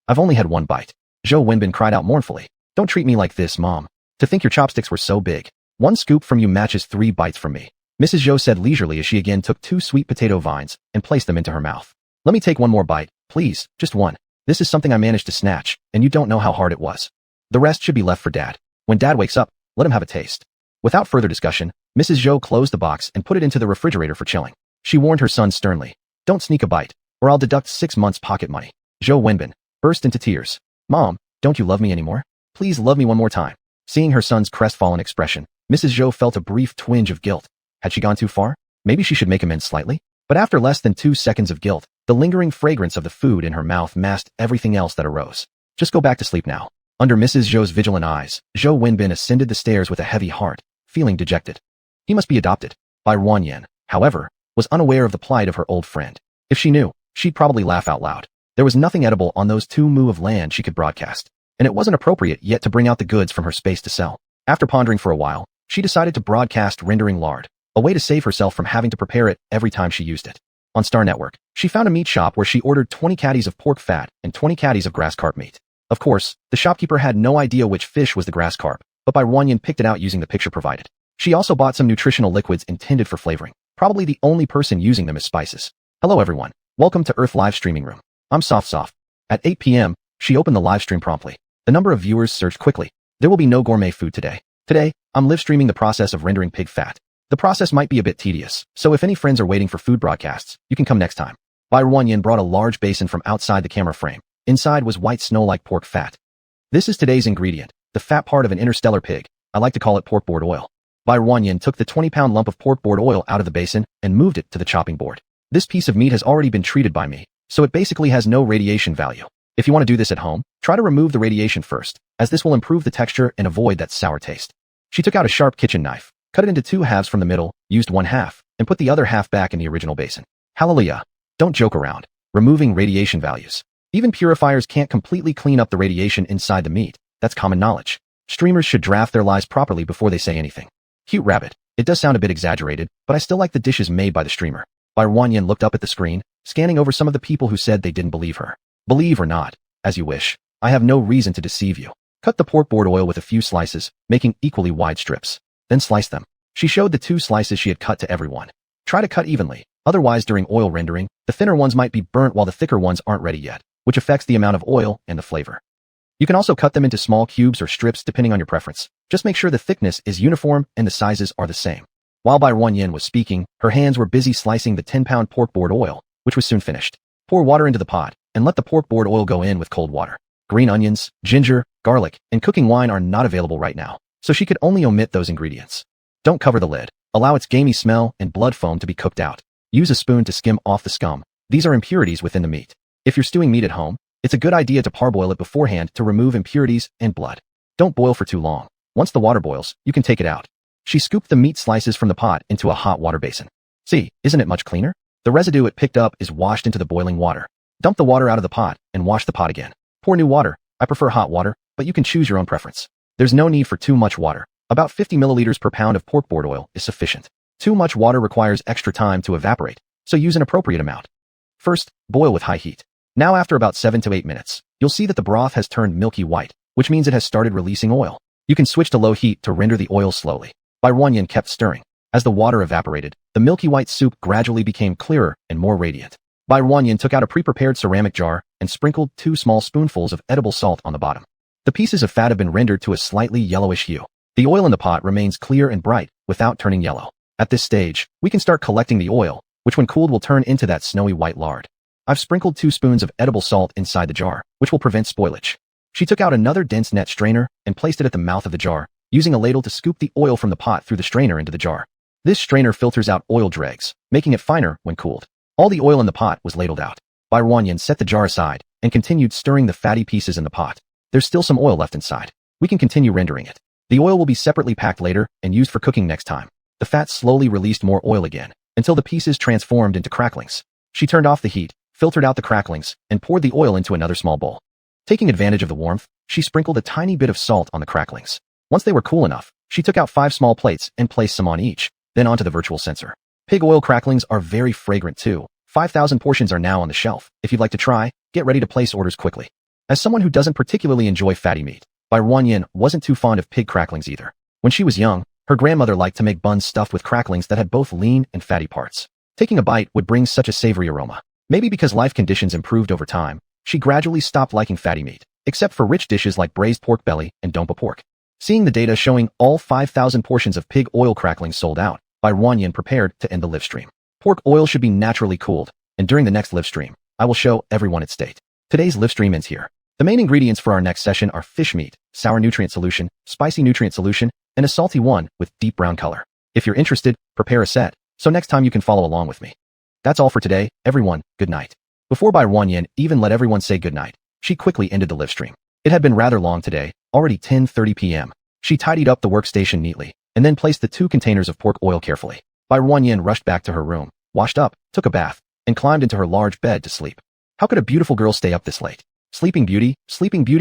I've only had 1 bite. Zhou Wenbin cried out mournfully. Don't treat me like this, Mom. To think your chopsticks were so big. 1 scoop from you matches 3 bites from me. Mrs. Zhou said leisurely as she again took 2 sweet potato vines and placed them into her mouth. Let me take 1 more bite, please, just 1. This is something I managed to snatch, and you don't know how hard it was. The rest should be left for Dad. When Dad wakes up, let him have a taste. Without further discussion, Mrs. Zhou closed the box and put it into the refrigerator for chilling. She warned her son sternly. Don't sneak a bite. or I'll deduct 6 months pocket money. Zhou Wenbin burst into tears. Mom, don't you love me anymore? Please love me one more time. Seeing her son's crestfallen expression, Mrs. Zhou felt a brief twinge of guilt. Had she gone too far? Maybe she should make amends slightly? But after less than 2 seconds of guilt, the lingering fragrance of the food in her mouth masked everything else that arose. Just go back to sleep now. Under Mrs. Zhou's vigilant eyes, Zhou Wenbin ascended the stairs with a heavy heart, feeling dejected. He must be adopted. Bai Ruanyan, however, was unaware of the plight of her old friend. If she knew, she'd probably laugh out loud. There was nothing edible on those 2 mu of land she could broadcast, and it wasn't appropriate yet to bring out the goods from her space to sell. After pondering for a while, she decided to broadcast rendering lard, a way to save herself from having to prepare it every time she used it. On Star Network, she found a meat shop where she ordered 20 caddies of pork fat and 20 caddies of grass carp meat. Of course, the shopkeeper had no idea which fish was the grass carp, but Bai Ruanyan picked it out using the picture provided. She also bought some nutritional liquids intended for flavoring. Probably the only person using them as spices. Hello everyone. Welcome to Earth live streaming room. I'm Soft. At 8 p.m., she opened the live stream promptly. The number of viewers surged quickly. There will be no gourmet food today. Today, I'm live streaming the process of rendering pig fat. The process might be a bit tedious, so if any friends are waiting for food broadcasts, you can come next time. Bai Ruanyan brought a large basin from outside the camera frame. Inside was white snow-like pork fat. This is today's ingredient, the fat part of an interstellar pig. I like to call it pork board oil. Bai Ruanyan took the 20-pound lump of pork board oil out of the basin and moved it to the chopping board. This piece of meat has already been treated by me, so it basically has no radiation value. If you want to do this at home, try to remove the radiation first, as this will improve the texture and avoid that sour taste. She took out a sharp kitchen knife, cut it into 2 halves from the middle, used 1 half, and put the other half back in the original basin. Hallelujah. Don't joke around. Removing radiation values. Even purifiers can't completely clean up the radiation inside the meat. That's common knowledge. Streamers should draft their lies properly before they say anything. Cute rabbit. It does sound a bit exaggerated, but I still like the dishes made by the streamer. Bai Ruanyan looked up at the screen, scanning over some of the people who said they didn't believe her. Believe or not, as you wish. I have no reason to deceive you. Cut the pork board oil with a few slices, making equally wide strips. Then slice them. She showed the 2 slices she had cut to everyone. Try to cut evenly, otherwise during oil rendering, the thinner ones might be burnt while the thicker ones aren't ready yet, which affects the amount of oil and the flavor. You can also cut them into small cubes or strips depending on your preference. Just make sure the thickness is uniform and the sizes are the same. While Bai Ruanyan was speaking, her hands were busy slicing the 10-pound pork board oil, which was soon finished. Pour water into the pot, and let the pork board oil go in with cold water. Green onions, ginger, garlic, and cooking wine are not available right now, so she could only omit those ingredients. Don't cover the lid. Allow its gamey smell and blood foam to be cooked out. Use a spoon to skim off the scum. These are impurities within the meat. If you're stewing meat at home, it's a good idea to parboil it beforehand to remove impurities and blood. Don't boil for too long. Once the water boils, you can take it out. She scooped the meat slices from the pot into a hot water basin. See, isn't it much cleaner? The residue it picked up is washed into the boiling water. Dump the water out of the pot and wash the pot again. Pour new water. I prefer hot water, but you can choose your own preference. There's no need for too much water. About 50 milliliters per pound of pork board oil is sufficient. Too much water requires extra time to evaporate, so use an appropriate amount. First, boil with high heat. Now after about 7 to 8 minutes, you'll see that the broth has turned milky white, which means it has started releasing oil. You can switch to low heat to render the oil slowly. Bai Ruanyan kept stirring. As the water evaporated, the milky white soup gradually became clearer and more radiant. Bai Ruanyan took out a pre-prepared ceramic jar and sprinkled 2 small spoonfuls of edible salt on the bottom. The pieces of fat have been rendered to a slightly yellowish hue. The oil in the pot remains clear and bright without turning yellow. At this stage, we can start collecting the oil, which when cooled will turn into that snowy white lard. I've sprinkled 2 spoons of edible salt inside the jar, which will prevent spoilage. She took out another dense net strainer and placed it at the mouth of the jar, using a ladle to scoop the oil from the pot through the strainer into the jar. This strainer filters out oil dregs, making it finer when cooled. All the oil in the pot was ladled out. Bai Ruanyan set the jar aside and continued stirring the fatty pieces in the pot. There's still some oil left inside. We can continue rendering it. The oil will be separately packed later and used for cooking next time. The fat slowly released more oil again, until the pieces transformed into cracklings. She turned off the heat, filtered out the cracklings, and poured the oil into another small bowl. Taking advantage of the warmth, she sprinkled a tiny bit of salt on the cracklings. Once they were cool enough, she took out 5 small plates and placed some on each, then onto the virtual sensor. Pig oil cracklings are very fragrant too. 5,000 portions are now on the shelf. If you'd like to try, get ready to place orders quickly. As someone who doesn't particularly enjoy fatty meat, Bai Ruanyan wasn't too fond of pig cracklings either. When she was young, her grandmother liked to make buns stuffed with cracklings that had both lean and fatty parts. Taking a bite would bring such a savory aroma. Maybe because life conditions improved over time, she gradually stopped liking fatty meat, except for rich dishes like braised pork belly and dompa pork. Seeing the data showing all 5,000 portions of pig oil cracklings sold out, Bai Ruanyan prepared to end the live stream. Pork oil should be naturally cooled, and during the next live stream, I will show everyone its state. Today's live stream ends here. The main ingredients for our next session are fish meat, sour nutrient solution, spicy nutrient solution, and a salty one with deep brown color. If you're interested, prepare a set, so next time you can follow along with me. That's all for today, everyone, good night. Before Bai Wanyan even let everyone say good night, she quickly ended the live stream. It had been rather long today, already 10:30 p.m. She tidied up the workstation neatly, and then placed the 2 containers of pork oil carefully. Bai Wanyan rushed back to her room, washed up, took a bath, and climbed into her large bed to sleep. How could a beautiful girl stay up this late? Sleeping Beauty,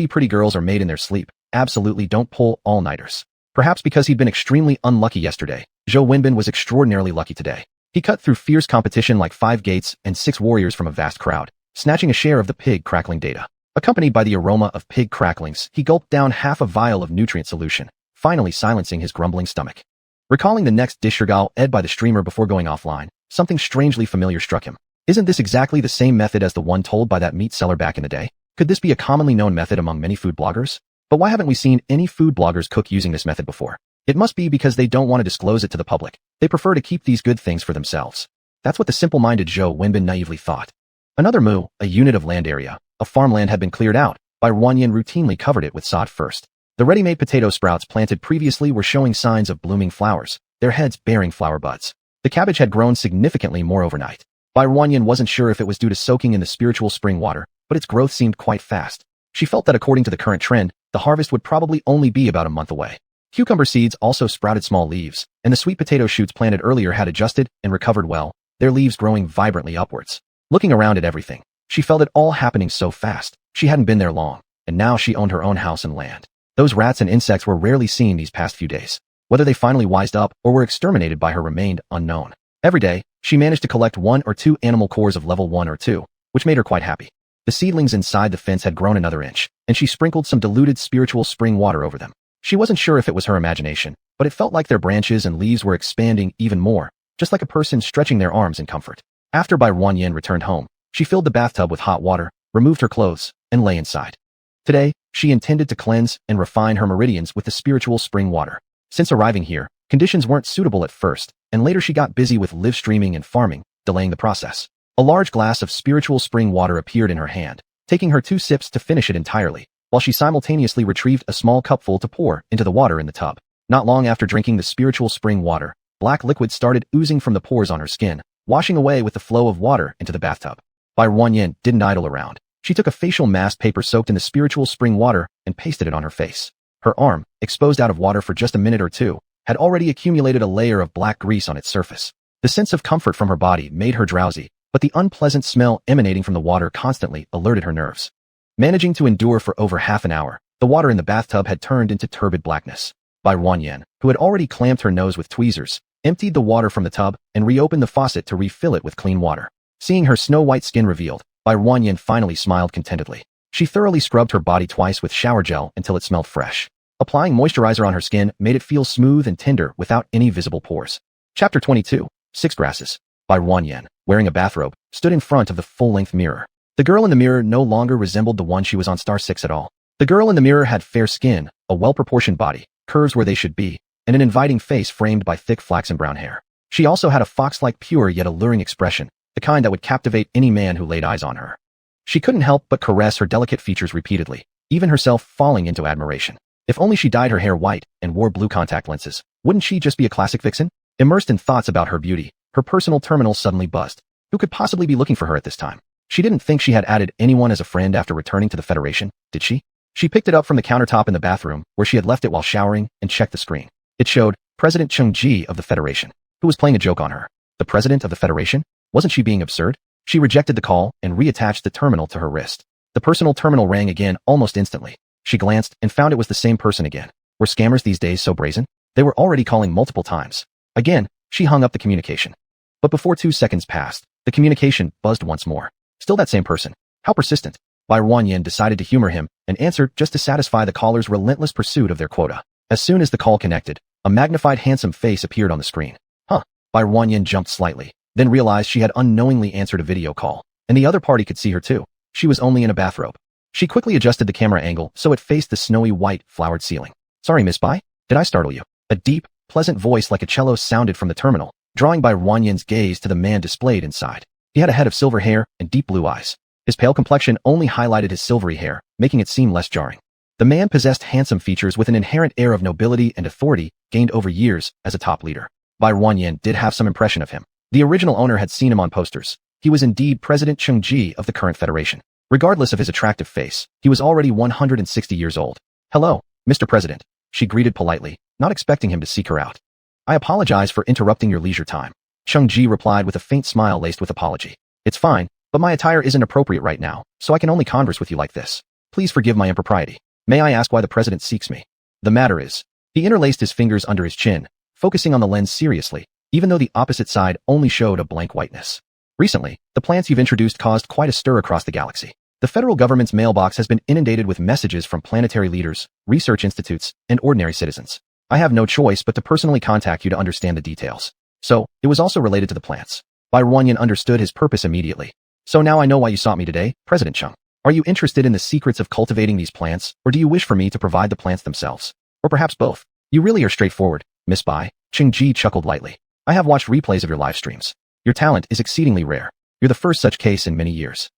pretty girls are made in their sleep, absolutely don't pull all-nighters. Perhaps because he'd been extremely unlucky yesterday, Zhou Wenbin was extraordinarily lucky today. He cut through fierce competition like 5 gates and 6 warriors from a vast crowd, snatching a share of the pig crackling data. Accompanied by the aroma of pig cracklings, he gulped down half a vial of nutrient solution, finally silencing his grumbling stomach. Recalling the next dish ed by the streamer before going offline, something strangely familiar struck him. Isn't this exactly the same method as the one told by that meat seller back in the day? Could this be a commonly known method among many food bloggers? But why haven't we seen any food bloggers cook using this method before? It must be because they don't want to disclose it to the public. They prefer to keep these good things for themselves. That's what the simple-minded Zhou Wenbin naively thought. Another mu, a unit of land area, of farmland had been cleared out. Bai Wanyan routinely covered it with sod first. The ready-made potato sprouts planted previously were showing signs of blooming flowers, their heads bearing flower buds. The cabbage had grown significantly more overnight. Bai Wanyan wasn't sure if it was due to soaking in the spiritual spring water, but its growth seemed quite fast. She felt that according to the current trend, the harvest would probably only be about a month away. Cucumber seeds also sprouted small leaves, and the sweet potato shoots planted earlier had adjusted and recovered well, their leaves growing vibrantly upwards. Looking around at everything, she felt it all happening so fast. She hadn't been there long, and now she owned her own house and land. Those rats and insects were rarely seen these past few days. Whether they finally wised up or were exterminated by her remained unknown. Every day, she managed to collect 1 or 2 animal cores of level 1 or 2, which made her quite happy. The seedlings inside the fence had grown another inch, and she sprinkled some diluted spiritual spring water over them. She wasn't sure if it was her imagination, but it felt like their branches and leaves were expanding even more, just like a person stretching their arms in comfort. After Bai Wanyan returned home, she filled the bathtub with hot water, removed her clothes, and lay inside. Today, she intended to cleanse and refine her meridians with the spiritual spring water. Since arriving here, conditions weren't suitable at first, and later she got busy with live streaming and farming, delaying the process. A large glass of spiritual spring water appeared in her hand, taking her 2 sips to finish it entirely, while she simultaneously retrieved a small cupful to pour into the water in the tub. Not long after drinking the spiritual spring water, black liquid started oozing from the pores on her skin, washing away with the flow of water into the bathtub. Bai Wanyan didn't idle around. She took a facial mask paper soaked in the spiritual spring water and pasted it on her face. Her arm, exposed out of water for just a minute or 2, had already accumulated a layer of black grease on its surface. The sense of comfort from her body made her drowsy, but the unpleasant smell emanating from the water constantly alerted her nerves. Managing to endure for over half an hour, the water in the bathtub had turned into turbid blackness. Bai Wanyan, who had already clamped her nose with tweezers, emptied the water from the tub and reopened the faucet to refill it with clean water. Seeing her snow-white skin revealed, Bai Wanyan finally smiled contentedly. She thoroughly scrubbed her body twice with shower gel until it smelled fresh. Applying moisturizer on her skin made it feel smooth and tender without any visible pores. Chapter 22, 6 Grasses. Bai Wanyan, wearing a bathrobe, stood in front of the full-length mirror. The girl in the mirror no longer resembled the one she was on Star 6 at all. The girl in the mirror had fair skin, a well-proportioned body, curves where they should be, and an inviting face framed by thick flaxen brown hair. She also had a fox-like pure yet alluring expression, the kind that would captivate any man who laid eyes on her. She couldn't help but caress her delicate features repeatedly, even herself falling into admiration. If only she dyed her hair white and wore blue contact lenses, wouldn't she just be a classic vixen? Immersed in thoughts about her beauty, her personal terminal suddenly buzzed. Who could possibly be looking for her at this time? She didn't think she had added anyone as a friend after returning to the Federation, did she? She picked it up from the countertop in the bathroom, where she had left it while showering, and checked the screen. It showed President Chung Ji of the Federation, who was playing a joke on her. The President of the Federation? Wasn't she being absurd? She rejected the call and reattached the terminal to her wrist. The personal terminal rang again almost instantly. She glanced and found it was the same person again. Were scammers these days so brazen? They were already calling multiple times. Again, she hung up the communication. But before 2 seconds passed, the communication buzzed once more. Still that same person. How persistent. Bai Wanyan decided to humor him and answer just to satisfy the caller's relentless pursuit of their quota. As soon as the call connected, a magnified handsome face appeared on the screen. Huh. Bai Wanyan jumped slightly, then realized she had unknowingly answered a video call, and the other party could see her too. She was only in a bathrobe. She quickly adjusted the camera angle so it faced the snowy white flowered ceiling. Sorry, Miss Bai, did I startle you? A deep, pleasant voice like a cello sounded from the terminal, drawing Bai Wanyan's gaze to the man displayed inside. He had a head of silver hair and deep blue eyes. His pale complexion only highlighted his silvery hair, making it seem less jarring. The man possessed handsome features with an inherent air of nobility and authority gained over years as a top leader. Bai Ruanyin did have some impression of him. The original owner had seen him on posters. He was indeed President Cheng Ji of the current federation. Regardless of his attractive face, he was already 160 years old. "Hello, Mr. President," she greeted politely, not expecting him to seek her out. "I apologize for interrupting your leisure time." Cheng Ji replied with a faint smile laced with apology. "It's fine, but my attire isn't appropriate right now, so I can only converse with you like this. Please forgive my impropriety. May I ask why the president seeks me?" "The matter is," he interlaced his fingers under his chin, focusing on the lens seriously, even though the opposite side only showed a blank whiteness. "Recently, the plants you've introduced caused quite a stir across the galaxy. The federal government's mailbox has been inundated with messages from planetary leaders, research institutes, and ordinary citizens. I have no choice but to personally contact you to understand the details. So, it was also related to the plants." Bai Ruanyin understood his purpose immediately. "So now I know why you sought me today, President Cheng. Are you interested in the secrets of cultivating these plants, or do you wish for me to provide the plants themselves? Or perhaps both? You really are straightforward, Miss Bai." Cheng Ji chuckled lightly. "I have watched replays of your live streams. Your talent is exceedingly rare. You're the first such case in many years.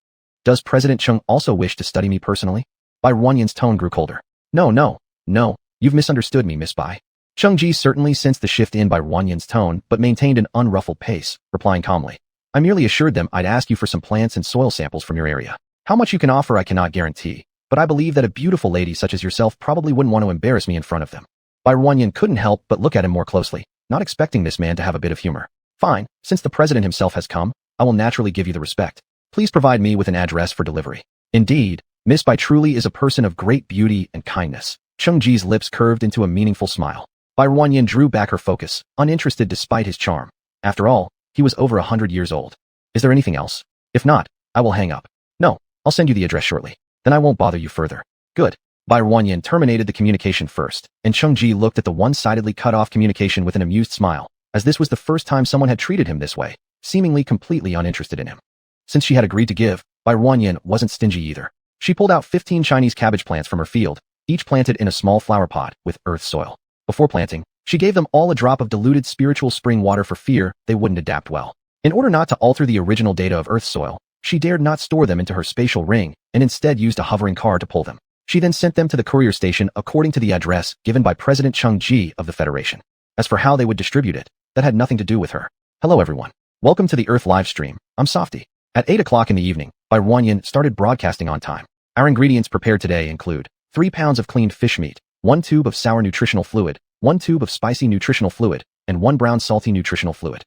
Does President Cheng also wish to study me personally?" Bai Ruanyin's tone grew colder. No, you've misunderstood me, Miss Bai." Cheng Ji certainly sensed the shift in Bai Ruanyin's tone, but maintained an unruffled pace, replying calmly. "I merely assured them I'd ask you for some plants and soil samples from your area. How much you can offer I cannot guarantee, but I believe that a beautiful lady such as yourself probably wouldn't want to embarrass me in front of them." Bai Ruanyin couldn't help but look at him more closely, not expecting this man to have a bit of humor. "Fine, since the president himself has come, I will naturally give you the respect. Please provide me with an address for delivery." "Indeed, Miss Bai truly is a person of great beauty and kindness." Cheng Ji's lips curved into a meaningful smile. Bai Ruanyin drew back her focus, uninterested despite his charm. After all, he was over 100 years old. "Is there anything else? If not, I will hang up." "No, I'll send you the address shortly. Then I won't bother you further." "Good." Bai Ruanyin terminated the communication first, and Cheng Ji looked at the one-sidedly cut-off communication with an amused smile, as this was the first time someone had treated him this way, seemingly completely uninterested in him. Since she had agreed to give, Bai Ruanyin wasn't stingy either. She pulled out 15 Chinese cabbage plants from her field, each planted in a small flower pot with earth soil. Before planting, she gave them all a drop of diluted spiritual spring water for fear they wouldn't adapt well. In order not to alter the original data of earth soil, she dared not store them into her spatial ring and instead used a hovering car to pull them. She then sent them to the courier station according to the address given by President Cheng Ji of the Federation. As for how they would distribute it, that had nothing to do with her. "Hello everyone. Welcome to the Earth live stream. I'm Softy." At 8 o'clock in the evening, Bai Ruanyin started broadcasting on time. "Our ingredients prepared today include 3 pounds of cleaned fish meat, 1 tube of sour nutritional fluid, 1 tube of spicy nutritional fluid, and 1 brown salty nutritional fluid."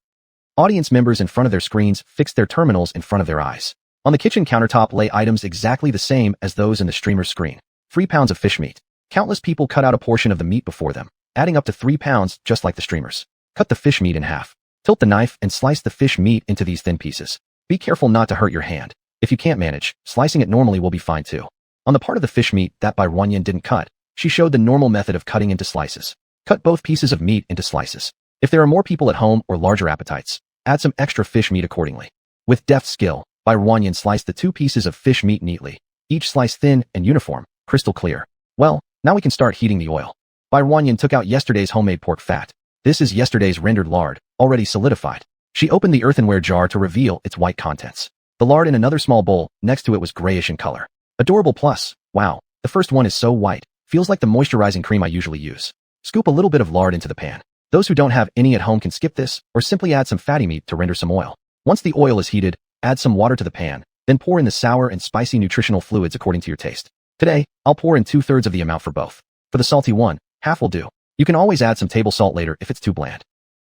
Audience members in front of their screens fixed their terminals in front of their eyes. On the kitchen countertop lay items exactly the same as those in the streamer's screen. 3 pounds of fish meat. Countless people cut out a portion of the meat before them, adding up to 3 pounds just like the streamers. Cut the fish meat in half. Tilt the knife and slice the fish meat into these thin pieces. Be careful not to hurt your hand. If you can't manage, slicing it normally will be fine too. On the part of the fish meat that Bai Ruanyin didn't cut, she showed the normal method of cutting into slices. Cut both pieces of meat into slices. If there are more people at home or larger appetites, add some extra fish meat accordingly. With deft skill, Bai Ruanyin sliced the 2 pieces of fish meat neatly, each slice thin and uniform, crystal clear. "Well, now we can start heating the oil." Bai Ruanyin took out yesterday's homemade pork fat. This is yesterday's rendered lard, already solidified. She opened the earthenware jar to reveal its white contents. The lard in another small bowl next to it was grayish in color. Adorable plus, wow, the first one is so white, feels like the moisturizing cream I usually use. Scoop a little bit of lard into the pan. Those who don't have any at home can skip this, or simply add some fatty meat to render some oil. Once the oil is heated, add some water to the pan, then pour in the sour and spicy nutritional fluids according to your taste. Today, I'll pour in 2/3 of the amount for both. For the salty one, half will do. You can always add some table salt later if it's too bland.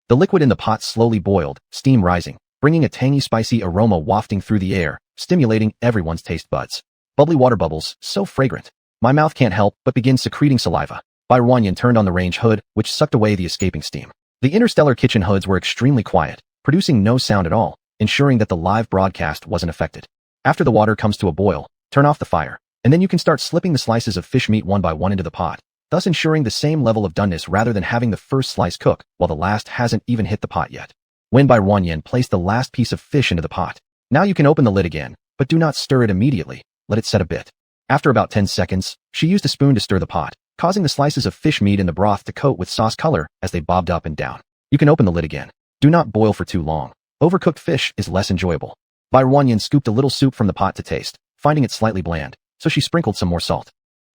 The liquid in the pot slowly boiled, steam rising, bringing a tangy spicy aroma wafting through the air, stimulating everyone's taste buds. Bubbly water bubbles, so fragrant. My mouth can't help but begin secreting saliva. Bai Ruanyin turned on the range hood, which sucked away the escaping steam. The interstellar kitchen hoods were extremely quiet, producing no sound at all, ensuring that the live broadcast wasn't affected. After the water comes to a boil, turn off the fire, and then you can start slipping the slices of fish meat one by one into the pot, thus ensuring the same level of doneness rather than having the first slice cook while the last hasn't even hit the pot yet. When Bai Ruanyin placed the last piece of fish into the pot, now you can open the lid again, but do not stir it immediately, let it set a bit. After about 10 seconds, she used a spoon to stir the pot, causing the slices of fish meat in the broth to coat with sauce color as they bobbed up and down. You can open the lid again. Do not boil for too long. Overcooked fish is less enjoyable. Bai Ruanyin scooped a little soup from the pot to taste, finding it slightly bland, so she sprinkled some more salt.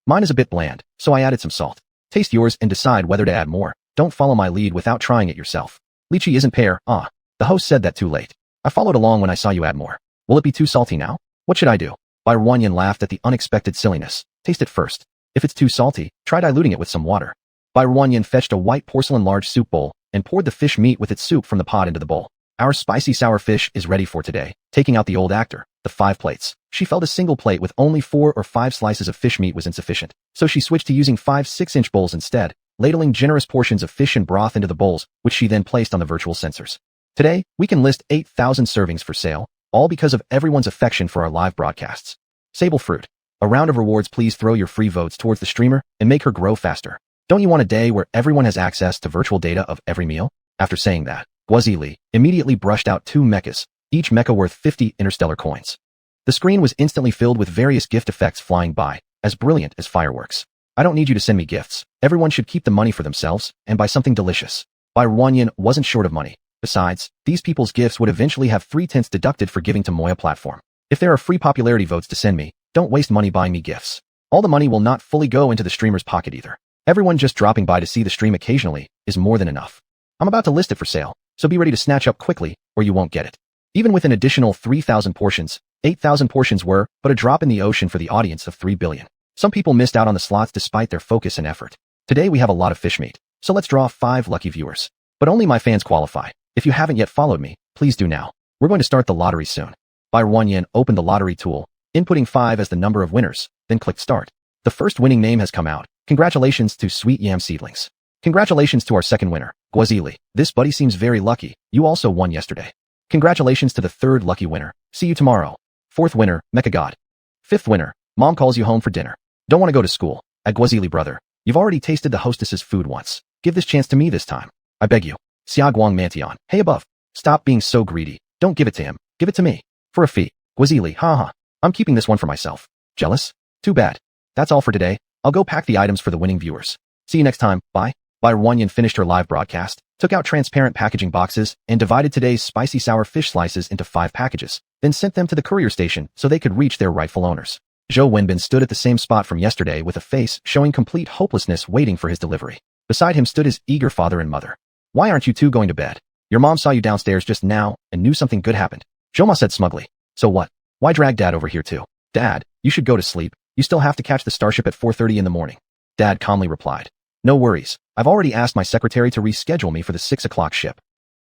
Mine is a bit bland, so I added some salt. Taste yours and decide whether to add more. Don't follow my lead without trying it yourself. Lychee isn't pear, The host said that too late. I followed along when I saw you add more. Will it be too salty now? What should I do? Bai Ruanyan laughed at the unexpected silliness. Taste it first. If it's too salty, try diluting it with some water. Bai Ruanyan fetched a white porcelain large soup bowl and poured the fish meat with its soup from the pot into the bowl. Our spicy sour fish is ready for today. Taking out the old actor, the 5 plates. She felt a single plate with only 4 or 5 slices of fish meat was insufficient, so she switched to using 5 6-inch bowls instead, ladling generous portions of fish and broth into the bowls, which she then placed on the virtual sensors. Today, we can list 8,000 servings for sale, all because of everyone's affection for our live broadcasts. Sable fruit. A round of rewards. Please throw your free votes towards the streamer and make her grow faster. Don't you want a day where everyone has access to virtual data of every meal? After saying that, Guazili immediately brushed out 2 mechas, each mecha worth 50 interstellar coins. The screen was instantly filled with various gift effects flying by, as brilliant as fireworks. I don't need you to send me gifts. Everyone should keep the money for themselves and buy something delicious. Bai Ruanyan wasn't short of money. Besides, these people's gifts would eventually have 3/10 deducted for giving to Moya platform. If there are free popularity votes to send me, don't waste money buying me gifts. All the money will not fully go into the streamer's pocket either. Everyone just dropping by to see the stream occasionally is more than enough. I'm about to list it for sale, so be ready to snatch up quickly or you won't get it. Even with an additional 3,000 portions, 8,000 portions were but a drop in the ocean for the audience of 3 billion. Some people missed out on the slots despite their focus and effort. Today we have a lot of fish meat, so let's draw 5 lucky viewers. But only my fans qualify. If you haven't yet followed me, please do now. We're going to start the lottery soon. Bai Ruanyan opened the lottery tool, inputting 5 as the number of winners, then clicked start. The first winning name has come out. Congratulations to Sweet Yam Seedlings. Congratulations to our second winner, Guazili. This buddy seems very lucky. You also won yesterday. Congratulations to the third lucky winner. See you tomorrow. Fourth winner, Mecha God. Fifth winner, Mom calls you home for dinner. Don't want to go to school. At Guazili brother, you've already tasted the hostess's food once. Give this chance to me this time. I beg you. Xiaguang Mantion. Hey above. Stop being so greedy. Don't give it to him. Give it to me. For a fee. Guazili, haha. I'm keeping this one for myself. Jealous? Too bad. That's all for today. I'll go pack the items for the winning viewers. See you next time. Bye. Bai Ruanyan finished her live broadcast, took out transparent packaging boxes, and divided today's spicy sour fish slices into 5 packages, then sent them to the courier station so they could reach their rightful owners. Zhou Wenbin stood at the same spot from yesterday with a face showing complete hopelessness waiting for his delivery. Beside him stood his eager father and mother. Why aren't you two going to bed? Your mom saw you downstairs just now and knew something good happened. Zhoma said smugly. So what? Why drag Dad over here too? Dad, you should go to sleep. You still have to catch the starship at 4:30 in the morning. Dad calmly replied. No worries. I've already asked my secretary to reschedule me for the 6 o'clock ship.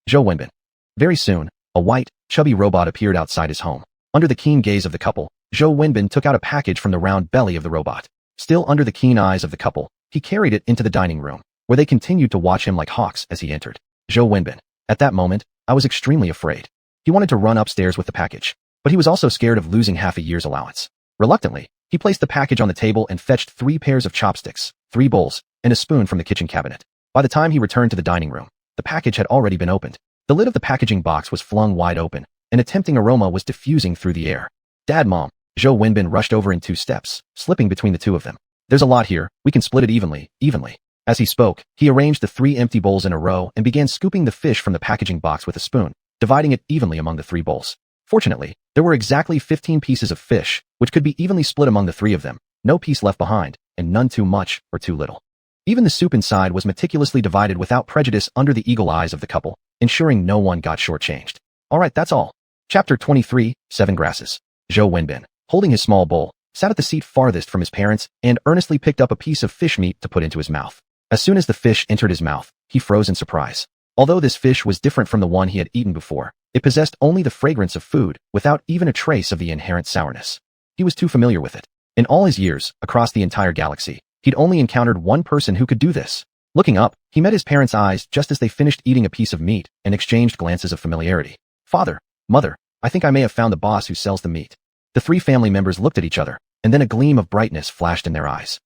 Zhou Wenbin. Very soon, a white, chubby robot appeared outside his home. Under the keen gaze of the couple, Zhou Wenbin took out a package from the round belly of the robot. Still under the keen eyes of the couple, he carried it into the dining room, where they continued to watch him like hawks as he entered. Zhou Wenbin. At that moment, I was extremely afraid. He wanted to run upstairs with the package, but he was also scared of losing half a year's allowance. Reluctantly, he placed the package on the table and fetched 3 pairs of chopsticks, 3 bowls, and a spoon from the kitchen cabinet. By the time he returned to the dining room, the package had already been opened. The lid of the packaging box was flung wide open, and a tempting aroma was diffusing through the air. Dad, Mom. Zhou Wenbin rushed over in 2 steps, slipping between the two of them. There's a lot here, we can split it evenly. As he spoke, he arranged the 3 empty bowls in a row and began scooping the fish from the packaging box with a spoon, dividing it evenly among the 3 bowls. Fortunately, there were exactly 15 pieces of fish, which could be evenly split among the 3 of them, no piece left behind, and none too much or too little. Even the soup inside was meticulously divided without prejudice under the eagle eyes of the couple, ensuring no one got shortchanged. Alright, that's all. Chapter 23, 7 Grasses. Zhou Wenbin, holding his small bowl, sat at the seat farthest from his parents and earnestly picked up a piece of fish meat to put into his mouth. As soon as the fish entered his mouth, he froze in surprise. Although this fish was different from the one he had eaten before, it possessed only the fragrance of food, without even a trace of the inherent sourness. He was too familiar with it. In all his years, across the entire galaxy, he'd only encountered one person who could do this. Looking up, he met his parents' eyes just as they finished eating a piece of meat and exchanged glances of familiarity. Father, Mother, I think I may have found the boss who sells the meat. The 3 family members looked at each other, and then a gleam of brightness flashed in their eyes.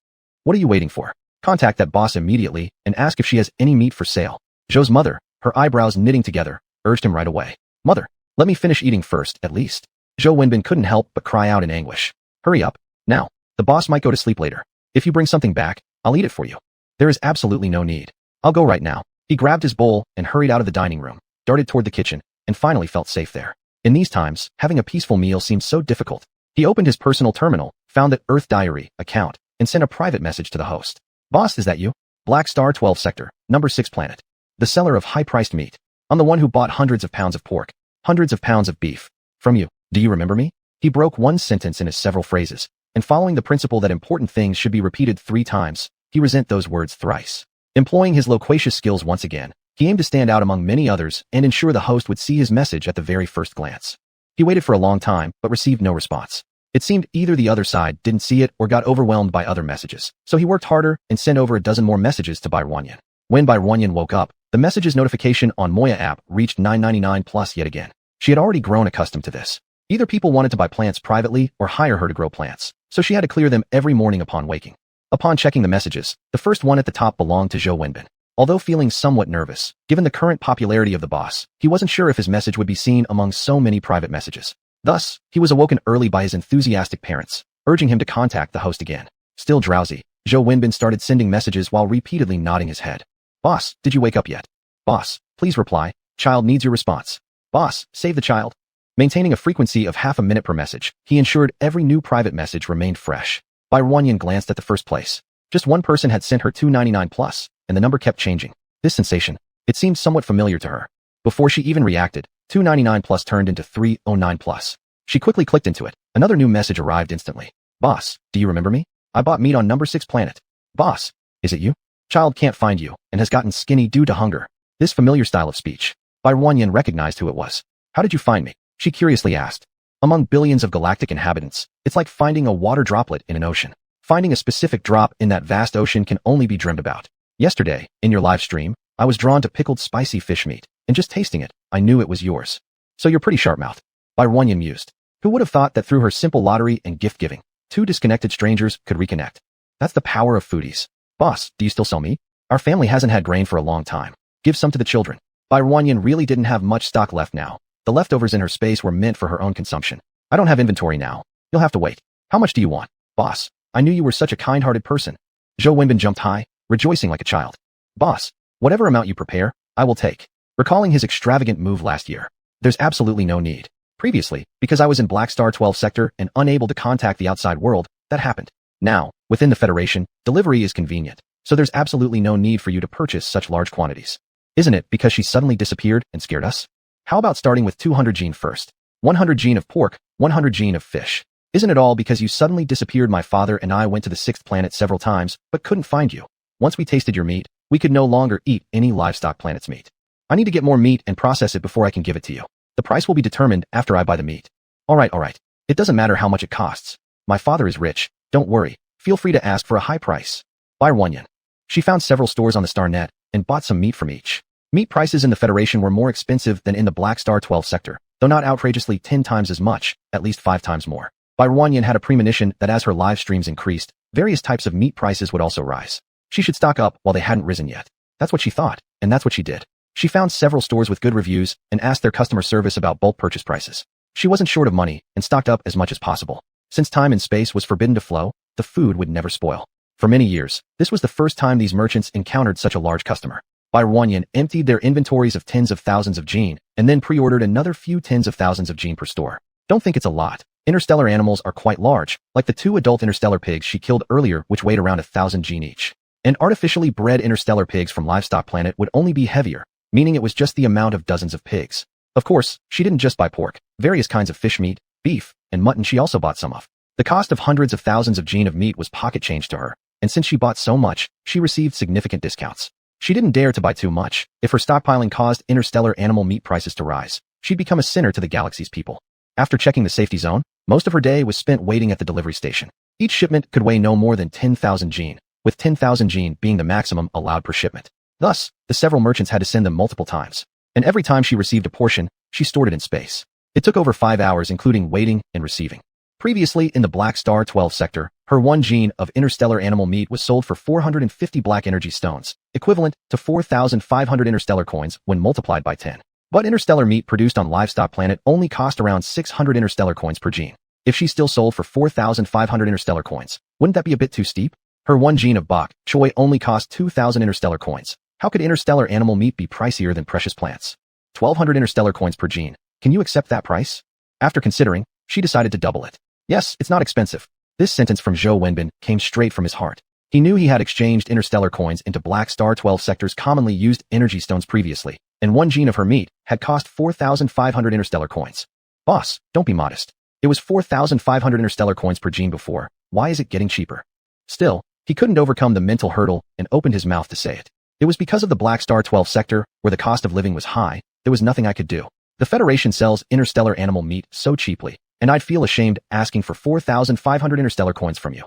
What are you waiting for? Contact that boss immediately and ask if she has any meat for sale. Zhou's mother, her eyebrows knitting together, urged him right away. Mother, let me finish eating first, at least. Zhou Wenbin couldn't help but cry out in anguish. Hurry up. Now, the boss might go to sleep later. If you bring something back, I'll eat it for you. There is absolutely no need. I'll go right now. He grabbed his bowl and hurried out of the dining room, darted toward the kitchen, and finally felt safe there. In these times, having a peaceful meal seemed so difficult. He opened his personal terminal, found the Earth Diary account, and sent a private message to the host. Boss, is that you? Black Star 12 Sector, number 6 planet. The seller of high-priced meat. I'm the one who bought hundreds of pounds of pork, hundreds of pounds of beef. From you. Do you remember me? He broke one sentence into several phrases, and following the principle that important things should be repeated 3 times, he resent those words thrice. Employing his loquacious skills once again, he aimed to stand out among many others and ensure the host would see his message at the very first glance. He waited for a long time, but received no response. It seemed either the other side didn't see it or got overwhelmed by other messages, so he worked harder and sent over a dozen more messages to Barren. When Barren woke up, the messages notification on Moya app reached 999 plus yet again. She had already grown accustomed to this. Either people wanted to buy plants privately or hire her to grow plants, so she had to clear them every morning upon waking. Upon checking the messages, the first one at the top belonged to Zhou Wenbin. Although feeling somewhat nervous, given the current popularity of the boss, he wasn't sure if his message would be seen among so many private messages. Thus, he was awoken early by his enthusiastic parents, urging him to contact the host again. Still drowsy, Zhou Wenbin started sending messages while repeatedly nodding his head. Boss, did you wake up yet? Boss, please reply. Child needs your response. Boss, save the child. Maintaining a frequency of half a minute per message, he ensured every new private message remained fresh. Barren glanced at the first place. Just one person had sent her 299 plus, and the number kept changing. This sensation, it seemed somewhat familiar to her. Before she even reacted, 299 plus turned into 309 plus. She quickly clicked into it. Another new message arrived instantly. Boss, do you remember me? I bought meat on number 6 planet. Boss, is it you? Child can't find you, and has gotten skinny due to hunger. This familiar style of speech. Barren recognized who it was. How did you find me? She curiously asked. Among billions of galactic inhabitants, it's like finding a water droplet in an ocean. Finding a specific drop in that vast ocean can only be dreamed about. Yesterday, in your live stream, I was drawn to pickled spicy fish meat, and just tasting it, I knew it was yours. So you're pretty sharp-mouthed. Barren mused. Who would have thought that through her simple lottery and gift-giving, 2 disconnected strangers could reconnect? That's the power of foodies. Boss, do you still sell meat? Our family hasn't had grain for a long time. Give some to the children. Barren really didn't have much stock left now. The leftovers in her space were meant for her own consumption. I don't have inventory now. You'll have to wait. How much do you want? Boss, I knew you were such a kind-hearted person. Zhou Wenbin jumped high, rejoicing like a child. Boss, whatever amount you prepare, I will take. Recalling his extravagant move last year. There's absolutely no need. Previously, because I was in Black Star 12 sector and unable to contact the outside world, that happened. Now, within the Federation, delivery is convenient, so there's absolutely no need for you to purchase such large quantities. Isn't it because she suddenly disappeared and scared us? How about starting with 200 gene first? 100 gene of pork, 100 gene of fish. Isn't it all because you suddenly disappeared? My father and I went to the 6th planet several times, but couldn't find you. Once we tasted your meat, we could no longer eat any livestock planet's meat. I need to get more meat and process it before I can give it to you. The price will be determined after I buy the meat. Alright. It doesn't matter how much it costs. My father is rich, don't worry. Feel free to ask for a high price. Barren. She found several stores on the StarNet and bought some meat from each. Meat prices in the Federation were more expensive than in the Black Star 12 sector, though not outrageously 10 times as much, at least 5 times more. Barren had a premonition that as her live streams increased, various types of meat prices would also rise. She should stock up while they hadn't risen yet. That's what she thought, and that's what she did. She found several stores with good reviews and asked their customer service about bulk purchase prices. She wasn't short of money and stocked up as much as possible. Since time and space was forbidden to flow, the food would never spoil. For many years, this was the first time these merchants encountered such a large customer. Barren emptied their inventories of tens of thousands of gene and then pre-ordered another few tens of thousands of gene per store. Don't think it's a lot. Interstellar animals are quite large, like the 2 adult interstellar pigs she killed earlier, which weighed around 1,000 gene each. And artificially bred interstellar pigs from livestock planet would only be heavier, meaning it was just the amount of dozens of pigs. Of course, she didn't just buy pork, various kinds of fish meat, beef, and mutton she also bought some of. The cost of hundreds of thousands of gene of meat was pocket change to her, and since she bought so much, she received significant discounts. She didn't dare to buy too much. If her stockpiling caused interstellar animal meat prices to rise, she'd become a sinner to the galaxy's people. After checking the safety zone, most of her day was spent waiting at the delivery station. Each shipment could weigh no more than 10,000 gene, with 10,000 gene being the maximum allowed per shipment. Thus, the several merchants had to send them multiple times, and every time she received a portion, she stored it in space. It took over 5 hours including waiting and receiving. Previously in the Black Star 12 sector, her 1 gene of interstellar animal meat was sold for 450 black energy stones, equivalent to 4,500 interstellar coins when multiplied by 10. But interstellar meat produced on livestock planet only cost around 600 interstellar coins per gene. If she still sold for 4,500 interstellar coins, wouldn't that be a bit too steep? Her 1 gene of bok choy only cost 2,000 interstellar coins. How could interstellar animal meat be pricier than precious plants? 1,200 interstellar coins per gene. Can you accept that price? After considering, she decided to double it. Yes, it's not expensive. This sentence from Zhou Wenbin came straight from his heart. He knew he had exchanged interstellar coins into Black Star 12 sectors commonly used energy stones previously, and one gene of her meat had cost 4,500 interstellar coins. Boss, don't be modest. It was 4,500 interstellar coins per gene before. Why is it getting cheaper? Still, he couldn't overcome the mental hurdle and opened his mouth to say it. It was because of the Black Star 12 sector, where the cost of living was high, there was nothing I could do. The Federation sells interstellar animal meat so cheaply, and I'd feel ashamed asking for 4,500 interstellar coins from you.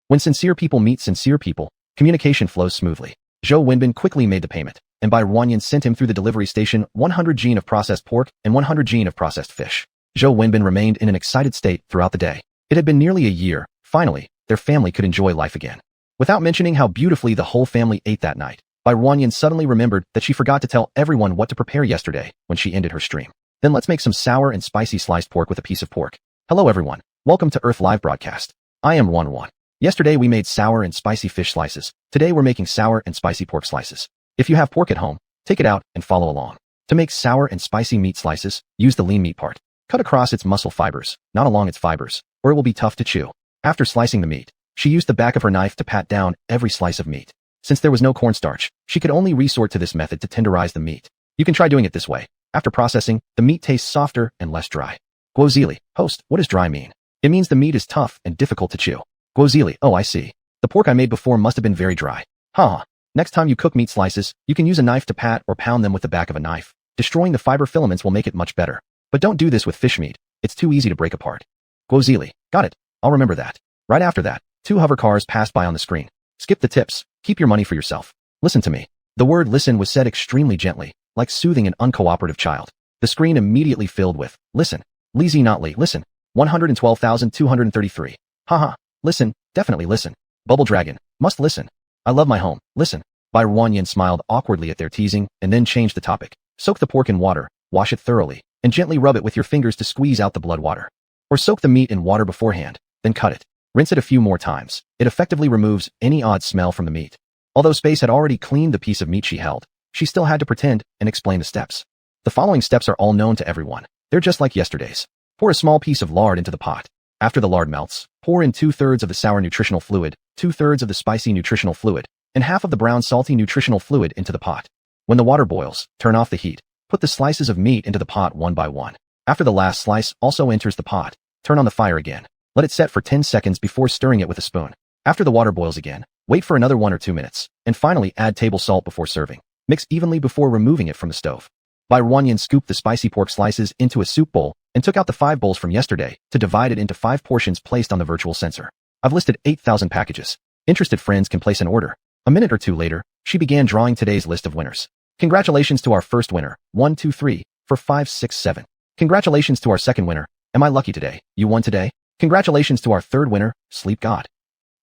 When sincere people meet sincere people, communication flows smoothly. Zhou Wenbin quickly made the payment, and Bai Ruanyan sent him through the delivery station 100 gene of processed pork and 100 gene of processed fish. Zhou Wenbin remained in an excited state throughout the day. It had been nearly a year. Finally, their family could enjoy life again. Without mentioning how beautifully the whole family ate that night, Bai Ruanyan suddenly remembered that she forgot to tell everyone what to prepare yesterday when she ended her stream. Then let's make some sour and spicy sliced pork with a piece of pork. Hello everyone. Welcome to Earth Live Broadcast. I am Wan. Yesterday we made sour and spicy fish slices. Today we're making sour and spicy pork slices. If you have pork at home, take it out and follow along. To make sour and spicy meat slices, use the lean meat part. Cut across its muscle fibers, not along its fibers, or it will be tough to chew. After slicing the meat, she used the back of her knife to pat down every slice of meat. Since there was no cornstarch, she could only resort to this method to tenderize the meat. You can try doing it this way. After processing, the meat tastes softer and less dry. Guozili, host, what does dry mean? It means the meat is tough and difficult to chew. Guozili, oh I see. The pork I made before must have been very dry. Haha. Next time you cook meat slices, you can use a knife to pat or pound them with the back of a knife. Destroying the fiber filaments will make it much better. But don't do this with fish meat. It's too easy to break apart. Guozili, got it. I'll remember that. Right after that, 2 hover cars passed by on the screen. Skip the tips. Keep your money for yourself. Listen to me. The word listen was said extremely gently, like soothing an uncooperative child. The screen immediately filled with, listen. Leezy not Lee, listen. 112,233. Haha. Listen, definitely listen. Bubble Dragon, must listen. I love my home, listen. Bai Ruanyan smiled awkwardly at their teasing and then changed the topic. Soak the pork in water, wash it thoroughly, and gently rub it with your fingers to squeeze out the blood water. Or soak the meat in water beforehand, then cut it. Rinse it a few more times. It effectively removes any odd smell from the meat. Although Space had already cleaned the piece of meat she held, she still had to pretend and explain the steps. The following steps are all known to everyone. They're just like yesterday's. Pour a small piece of lard into the pot. After the lard melts, pour in 2/3 of the sour nutritional fluid, 2/3 of the spicy nutritional fluid, and half of the brown salty nutritional fluid into the pot. When the water boils, turn off the heat. Put the slices of meat into the pot one by one. After the last slice also enters the pot, turn on the fire again. Let it set for 10 seconds before stirring it with a spoon. After the water boils again, wait for another 1 or 2 minutes, and finally add table salt before serving. Mix evenly before removing it from the stove. Bai Ruanyan scooped the spicy pork slices into a soup bowl and took out the 5 bowls from yesterday to divide it into 5 portions placed on the virtual sensor. I've listed 8,000 packages. Interested friends can place an order. A minute or two later, she began drawing today's list of winners. Congratulations to our first winner, 1, 2, 3, 4, 5, 6, 7. Congratulations to our second winner, am I lucky today, you won today? Congratulations to our third winner, Sleep God.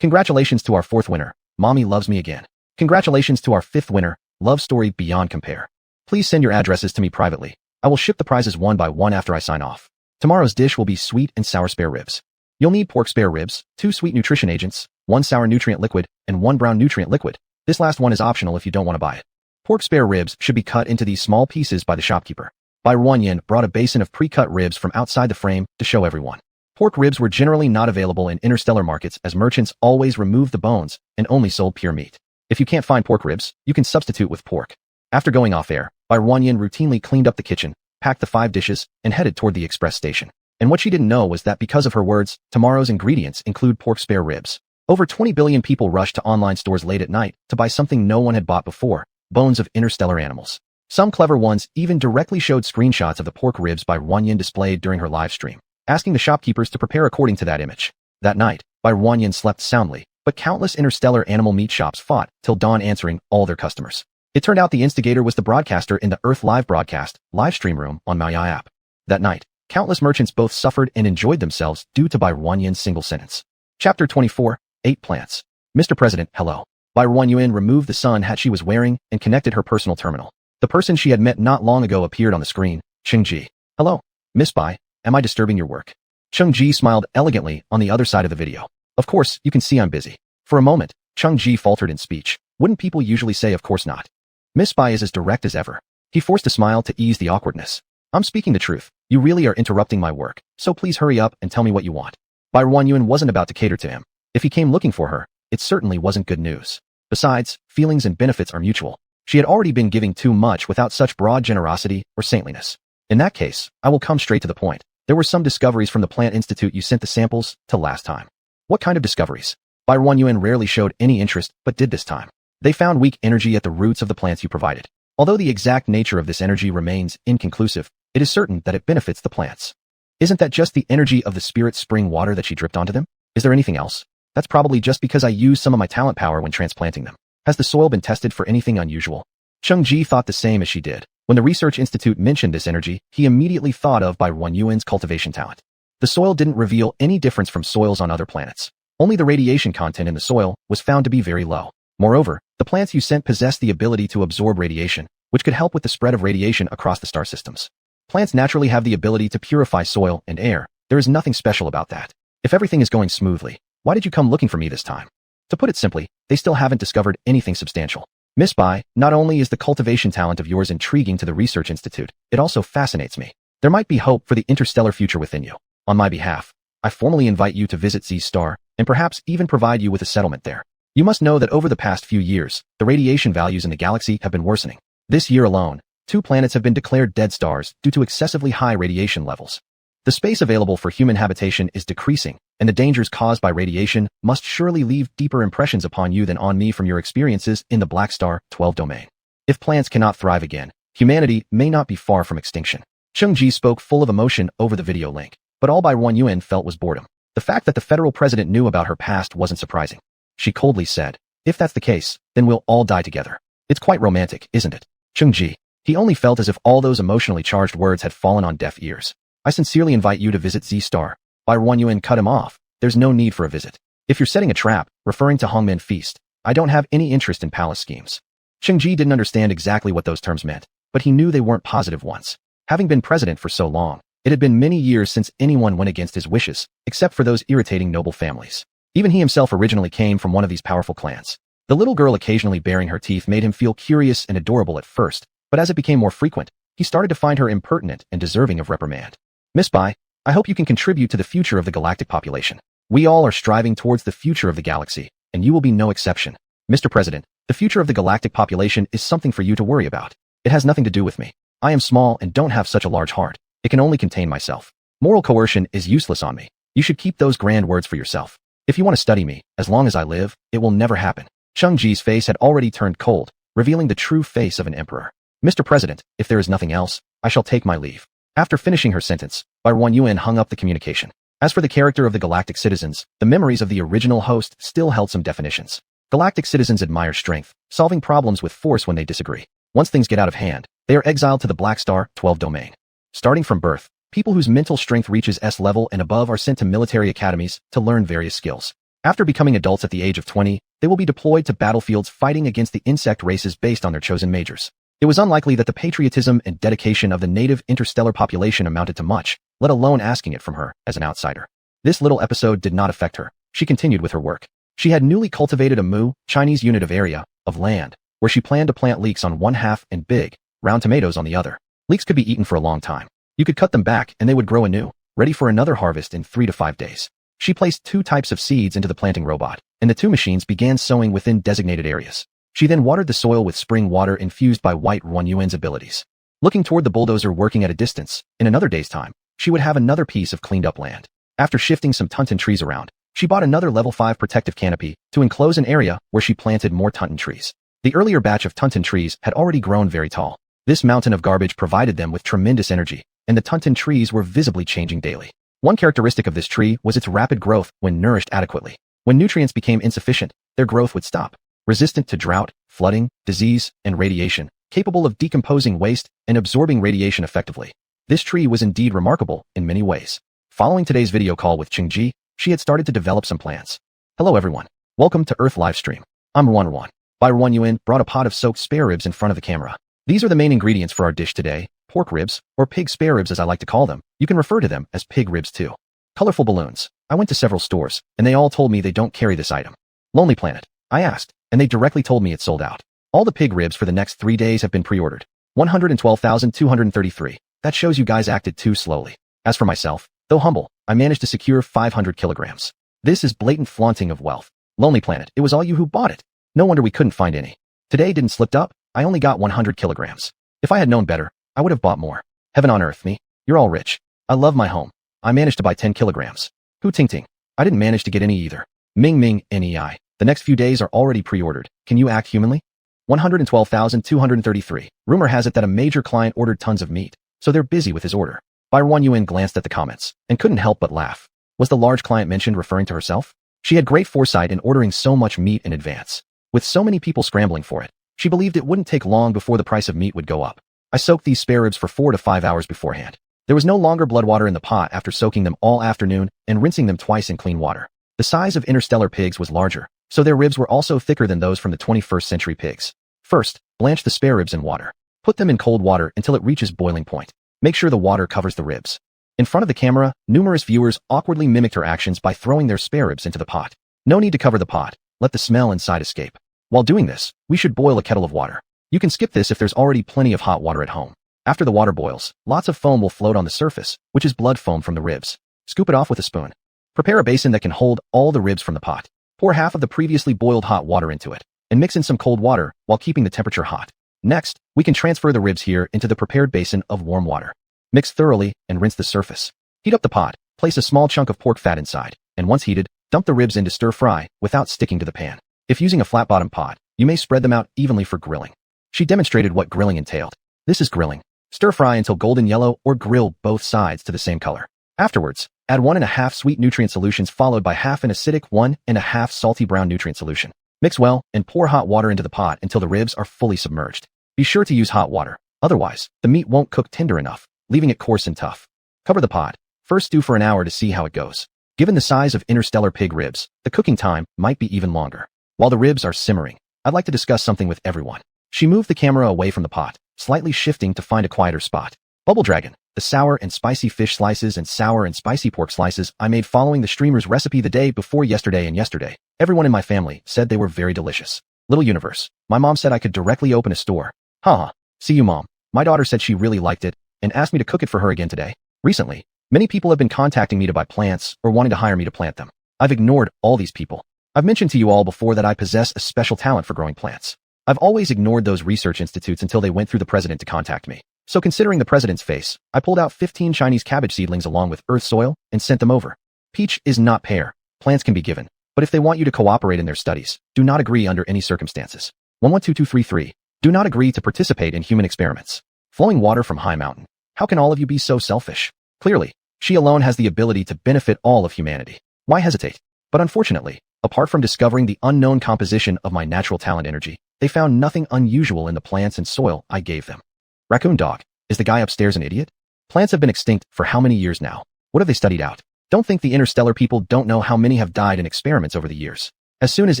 Congratulations to our fourth winner, Mommy Loves Me Again. Congratulations to our fifth winner, Love Story Beyond Compare. Please send your addresses to me privately. I will ship the prizes one by one after I sign off. Tomorrow's dish will be sweet and sour spare ribs. You'll need pork spare ribs, 2 sweet nutrition agents, 1 sour nutrient liquid, and 1 brown nutrient liquid. This last one is optional if you don't want to buy it. Pork spare ribs should be cut into these small pieces by the shopkeeper. Bai Ruanyan brought a basin of pre-cut ribs from outside the frame to show everyone. Pork ribs were generally not available in interstellar markets as merchants always removed the bones and only sold pure meat. If you can't find pork ribs, you can substitute with pork. After going off air, Bai Ruanyan routinely cleaned up the kitchen, packed the 5 dishes, and headed toward the express station. And what she didn't know was that because of her words, tomorrow's ingredients include pork spare ribs. Over 20 billion people rushed to online stores late at night to buy something no one had bought before, bones of interstellar animals. Some clever ones even directly showed screenshots of the pork ribs Bai Ruanyan displayed during her live stream, asking the shopkeepers to prepare according to that image. That night, Bai Ruanyan slept soundly, but countless interstellar animal meat shops fought till dawn answering all their customers. It turned out the instigator was the broadcaster in the Earth Live Broadcast live stream room on Maya app. That night, countless merchants both suffered and enjoyed themselves due to Bai Ruanyan's single sentence. Chapter 24, 8 Plants. Mr. President, hello. Bai Ruanyan removed the sun hat she was wearing and connected her personal terminal. The person she had met not long ago appeared on the screen, Cheng-ji. Hello, Miss Bai, am I disturbing your work? Cheng-ji smiled elegantly on the other side of the video. Of course, you can see I'm busy. For a moment, Cheng-ji faltered in speech. Wouldn't people usually say of course not? Miss Bai is as direct as ever. He forced a smile to ease the awkwardness. I'm speaking the truth. You really are interrupting my work, so please hurry up and tell me what you want. Bai Yuan wasn't about to cater to him. If he came looking for her, it certainly wasn't good news. Besides, feelings and benefits are mutual. She had already been giving too much without such broad generosity or saintliness. In that case, I will come straight to the point. There were some discoveries from the Plant Institute you sent the samples to last time. What kind of discoveries? Bai Yuan rarely showed any interest, but did this time. They found weak energy at the roots of the plants you provided. Although the exact nature of this energy remains inconclusive, it is certain that it benefits the plants. Isn't that just the energy of the spirit spring water that she dripped onto them? Is there anything else? That's probably just because I used some of my talent power when transplanting them. Has the soil been tested for anything unusual? Cheng Ji thought the same as she did. When the Research Institute mentioned this energy, he immediately thought of Bai Yuan's cultivation talent. The soil didn't reveal any difference from soils on other planets. Only the radiation content in the soil was found to be very low. Moreover, the plants you sent possessed the ability to absorb radiation, which could help with the spread of radiation across the star systems. Plants naturally have the ability to purify soil and air. There is nothing special about that. If everything is going smoothly, why did you come looking for me this time? To put it simply, they still haven't discovered anything substantial. Miss Bai, not only is the cultivation talent of yours intriguing to the Research Institute, it also fascinates me. There might be hope for the interstellar future within you. On my behalf, I formally invite you to visit Z Star, and perhaps even provide you with a settlement there. You must know that over the past few years, the radiation values in the galaxy have been worsening. This year alone, 2 planets have been declared dead stars due to excessively high radiation levels. The space available for human habitation is decreasing, and the dangers caused by radiation must surely leave deeper impressions upon you than on me from your experiences in the Black Star 12 domain. If plants cannot thrive again, humanity may not be far from extinction. Cheng Ji spoke full of emotion over the video link, but all Bai Yuan felt was boredom. The fact that the federal president knew about her past wasn't surprising. She coldly said, "If that's the case, then we'll all die together." It's quite romantic, isn't it? Cheng Ji. He only felt as if all those emotionally charged words had fallen on deaf ears. I sincerely invite you to visit Z Star. Bai Yuan cut him off. There's no need for a visit. If you're setting a trap, referring to Hongmen Feast, I don't have any interest in palace schemes. Cheng Ji didn't understand exactly what those terms meant, but he knew they weren't positive ones. Having been president for so long, it had been many years since anyone went against his wishes, except for those irritating noble families. Even he himself originally came from one of these powerful clans. The little girl occasionally baring her teeth made him feel curious and adorable at first, but as it became more frequent, he started to find her impertinent and deserving of reprimand. Miss Bai, I hope you can contribute to the future of the galactic population. We all are striving towards the future of the galaxy, and you will be no exception. Mr. President, the future of the galactic population is something for you to worry about. It has nothing to do with me. I am small and don't have such a large heart. It can only contain myself. Moral coercion is useless on me. You should keep those grand words for yourself. If you want to study me, as long as I live, it will never happen. Cheng Ji's face had already turned cold, revealing the true face of an emperor. Mr. President, if there is nothing else, I shall take my leave. After finishing her sentence, Bai Yuan hung up the communication. As for the character of the galactic citizens, the memories of the original host still held some definitions. Galactic citizens admire strength, solving problems with force when they disagree. Once things get out of hand, they are exiled to the Black Star 12 domain. Starting from birth, people whose mental strength reaches S level and above are sent to military academies to learn various skills. After becoming adults at the age of 20, they will be deployed to battlefields fighting against the insect races based on their chosen majors. It was unlikely that the patriotism and dedication of the native interstellar population amounted to much, let alone asking it from her as an outsider. This little episode did not affect her. She continued with her work. She had newly cultivated a Mu, Chinese unit of area, of land, where she planned to plant leeks on one half and big, round tomatoes on the other. Leeks could be eaten for a long time. You could cut them back and they would grow anew, ready for another harvest in 3 to 5 days. She placed 2 types of seeds into the planting robot, and the 2 machines began sowing within designated areas. She then watered the soil with spring water infused by Bai Yuan's abilities. Looking toward the bulldozer working at a distance, in another day's time, she would have another piece of cleaned up land. After shifting some tunton trees around, she bought another level 5 protective canopy to enclose an area where she planted more tunton trees. The earlier batch of tunton trees had already grown very tall. This mountain of garbage provided them with tremendous energy, and the tunton trees were visibly changing daily. One characteristic of this tree was its rapid growth when nourished adequately. When nutrients became insufficient, their growth would stop. Resistant to drought, flooding, disease, and radiation, capable of decomposing waste and absorbing radiation effectively. This tree was indeed remarkable in many ways. Following today's video call with Cheng Ji, she had started to develop some plans. Hello everyone. Welcome to Earth Livestream. I'm Ruan. Bai Yuan brought a pot of soaked spare ribs in front of the camera. These are the main ingredients for our dish today, pork ribs, or pig spare ribs as I like to call them. You can refer to them as pig ribs too. Colorful balloons. I went to several stores, and they all told me they don't carry this item. Lonely Planet. I asked, and they directly told me it's sold out. All the pig ribs for the next 3 days have been pre-ordered. 112,233. That shows you guys acted too slowly. As for myself, Though humble, I managed to secure 500 kilograms. This is blatant flaunting of wealth. Lonely planet, it was all you who bought it. No wonder we couldn't find any. Today didn't slipped up, I only got 100 kilograms. If I had known better, I would have bought more. Heaven on earth, me. You're all rich. I love my home. I managed to buy 10 kilograms. Hu ting ting. I didn't manage to get any either. Ming ming, NEI. The next few days are already pre-ordered. Can you act humanly? 112,233. Rumor has it that a major client ordered tons of meat, so they're busy with his order. Byron Yuan glanced at the comments and couldn't help but laugh. Was the large client mentioned referring to herself? She had great foresight in ordering so much meat in advance. With so many people scrambling for it, she believed it wouldn't take long before the price of meat would go up. I soaked these spare ribs for 4 to 5 hours beforehand. There was no longer blood water in the pot after soaking them all afternoon and rinsing them twice in clean water. The size of interstellar pigs was larger, so their ribs were also thicker than those from the 21st century pigs. First, blanch the spare ribs in water. Put them in cold water until it reaches boiling point. Make sure the water covers the ribs. In front of the camera, numerous viewers awkwardly mimicked her actions by throwing their spare ribs into the pot. No need to cover the pot. Let the smell inside escape. While doing this, we should boil a kettle of water. You can skip this if there's already plenty of hot water at home. After the water boils, lots of foam will float on the surface, which is blood foam from the ribs. Scoop it off with a spoon. Prepare a basin that can hold all the ribs from the pot. Pour half of the previously boiled hot water into it, and mix in some cold water while keeping the temperature hot. Next, we can transfer the ribs here into the prepared basin of warm water. Mix thoroughly and rinse the surface. Heat up the pot, place a small chunk of pork fat inside, and once heated, dump the ribs into stir fry without sticking to the pan. If using a flat-bottom pot, you may spread them out evenly for grilling. She demonstrated what grilling entailed. This is grilling. Stir fry until golden yellow or grill both sides to the same color. Afterwards, add 1½ sweet nutrient solutions followed by half an acidic 1½ salty brown nutrient solution. Mix well and pour hot water into the pot until the ribs are fully submerged. Be sure to use hot water, otherwise, the meat won't cook tender enough, leaving it coarse and tough. Cover the pot. First stew for an hour to see how it goes. Given the size of interstellar pig ribs, the cooking time might be even longer. While the ribs are simmering, I'd like to discuss something with everyone. She moved the camera away from the pot, slightly shifting to find a quieter spot. Bubble Dragon, the sour and spicy fish slices and sour and spicy pork slices I made following the streamer's recipe the day before yesterday and yesterday. Everyone in my family said they were very delicious. Little universe. My mom said I could directly open a store. Haha. See you, mom. My daughter said she really liked it and asked me to cook it for her again today. Recently, many people have been contacting me to buy plants or wanting to hire me to plant them. I've ignored all these people. I've mentioned to you all before that I possess a special talent for growing plants. I've always ignored those research institutes until they went through the president to contact me. So considering the president's face, I pulled out 15 Chinese cabbage seedlings along with earth soil and sent them over. Peach is not pear. Plants can be given, but if they want you to cooperate in their studies, do not agree under any circumstances. 112233. Do not agree to participate in human experiments. Flowing water from high mountain. How can all of you be so selfish? Clearly, she alone has the ability to benefit all of humanity. Why hesitate? But unfortunately, apart from discovering the unknown composition of my natural talent energy, they found nothing unusual in the plants and soil I gave them. Raccoon Dog, is the guy upstairs an idiot? Plants have been extinct for how many years now? What have they studied out? Don't think the interstellar people don't know how many have died in experiments over the years. As soon as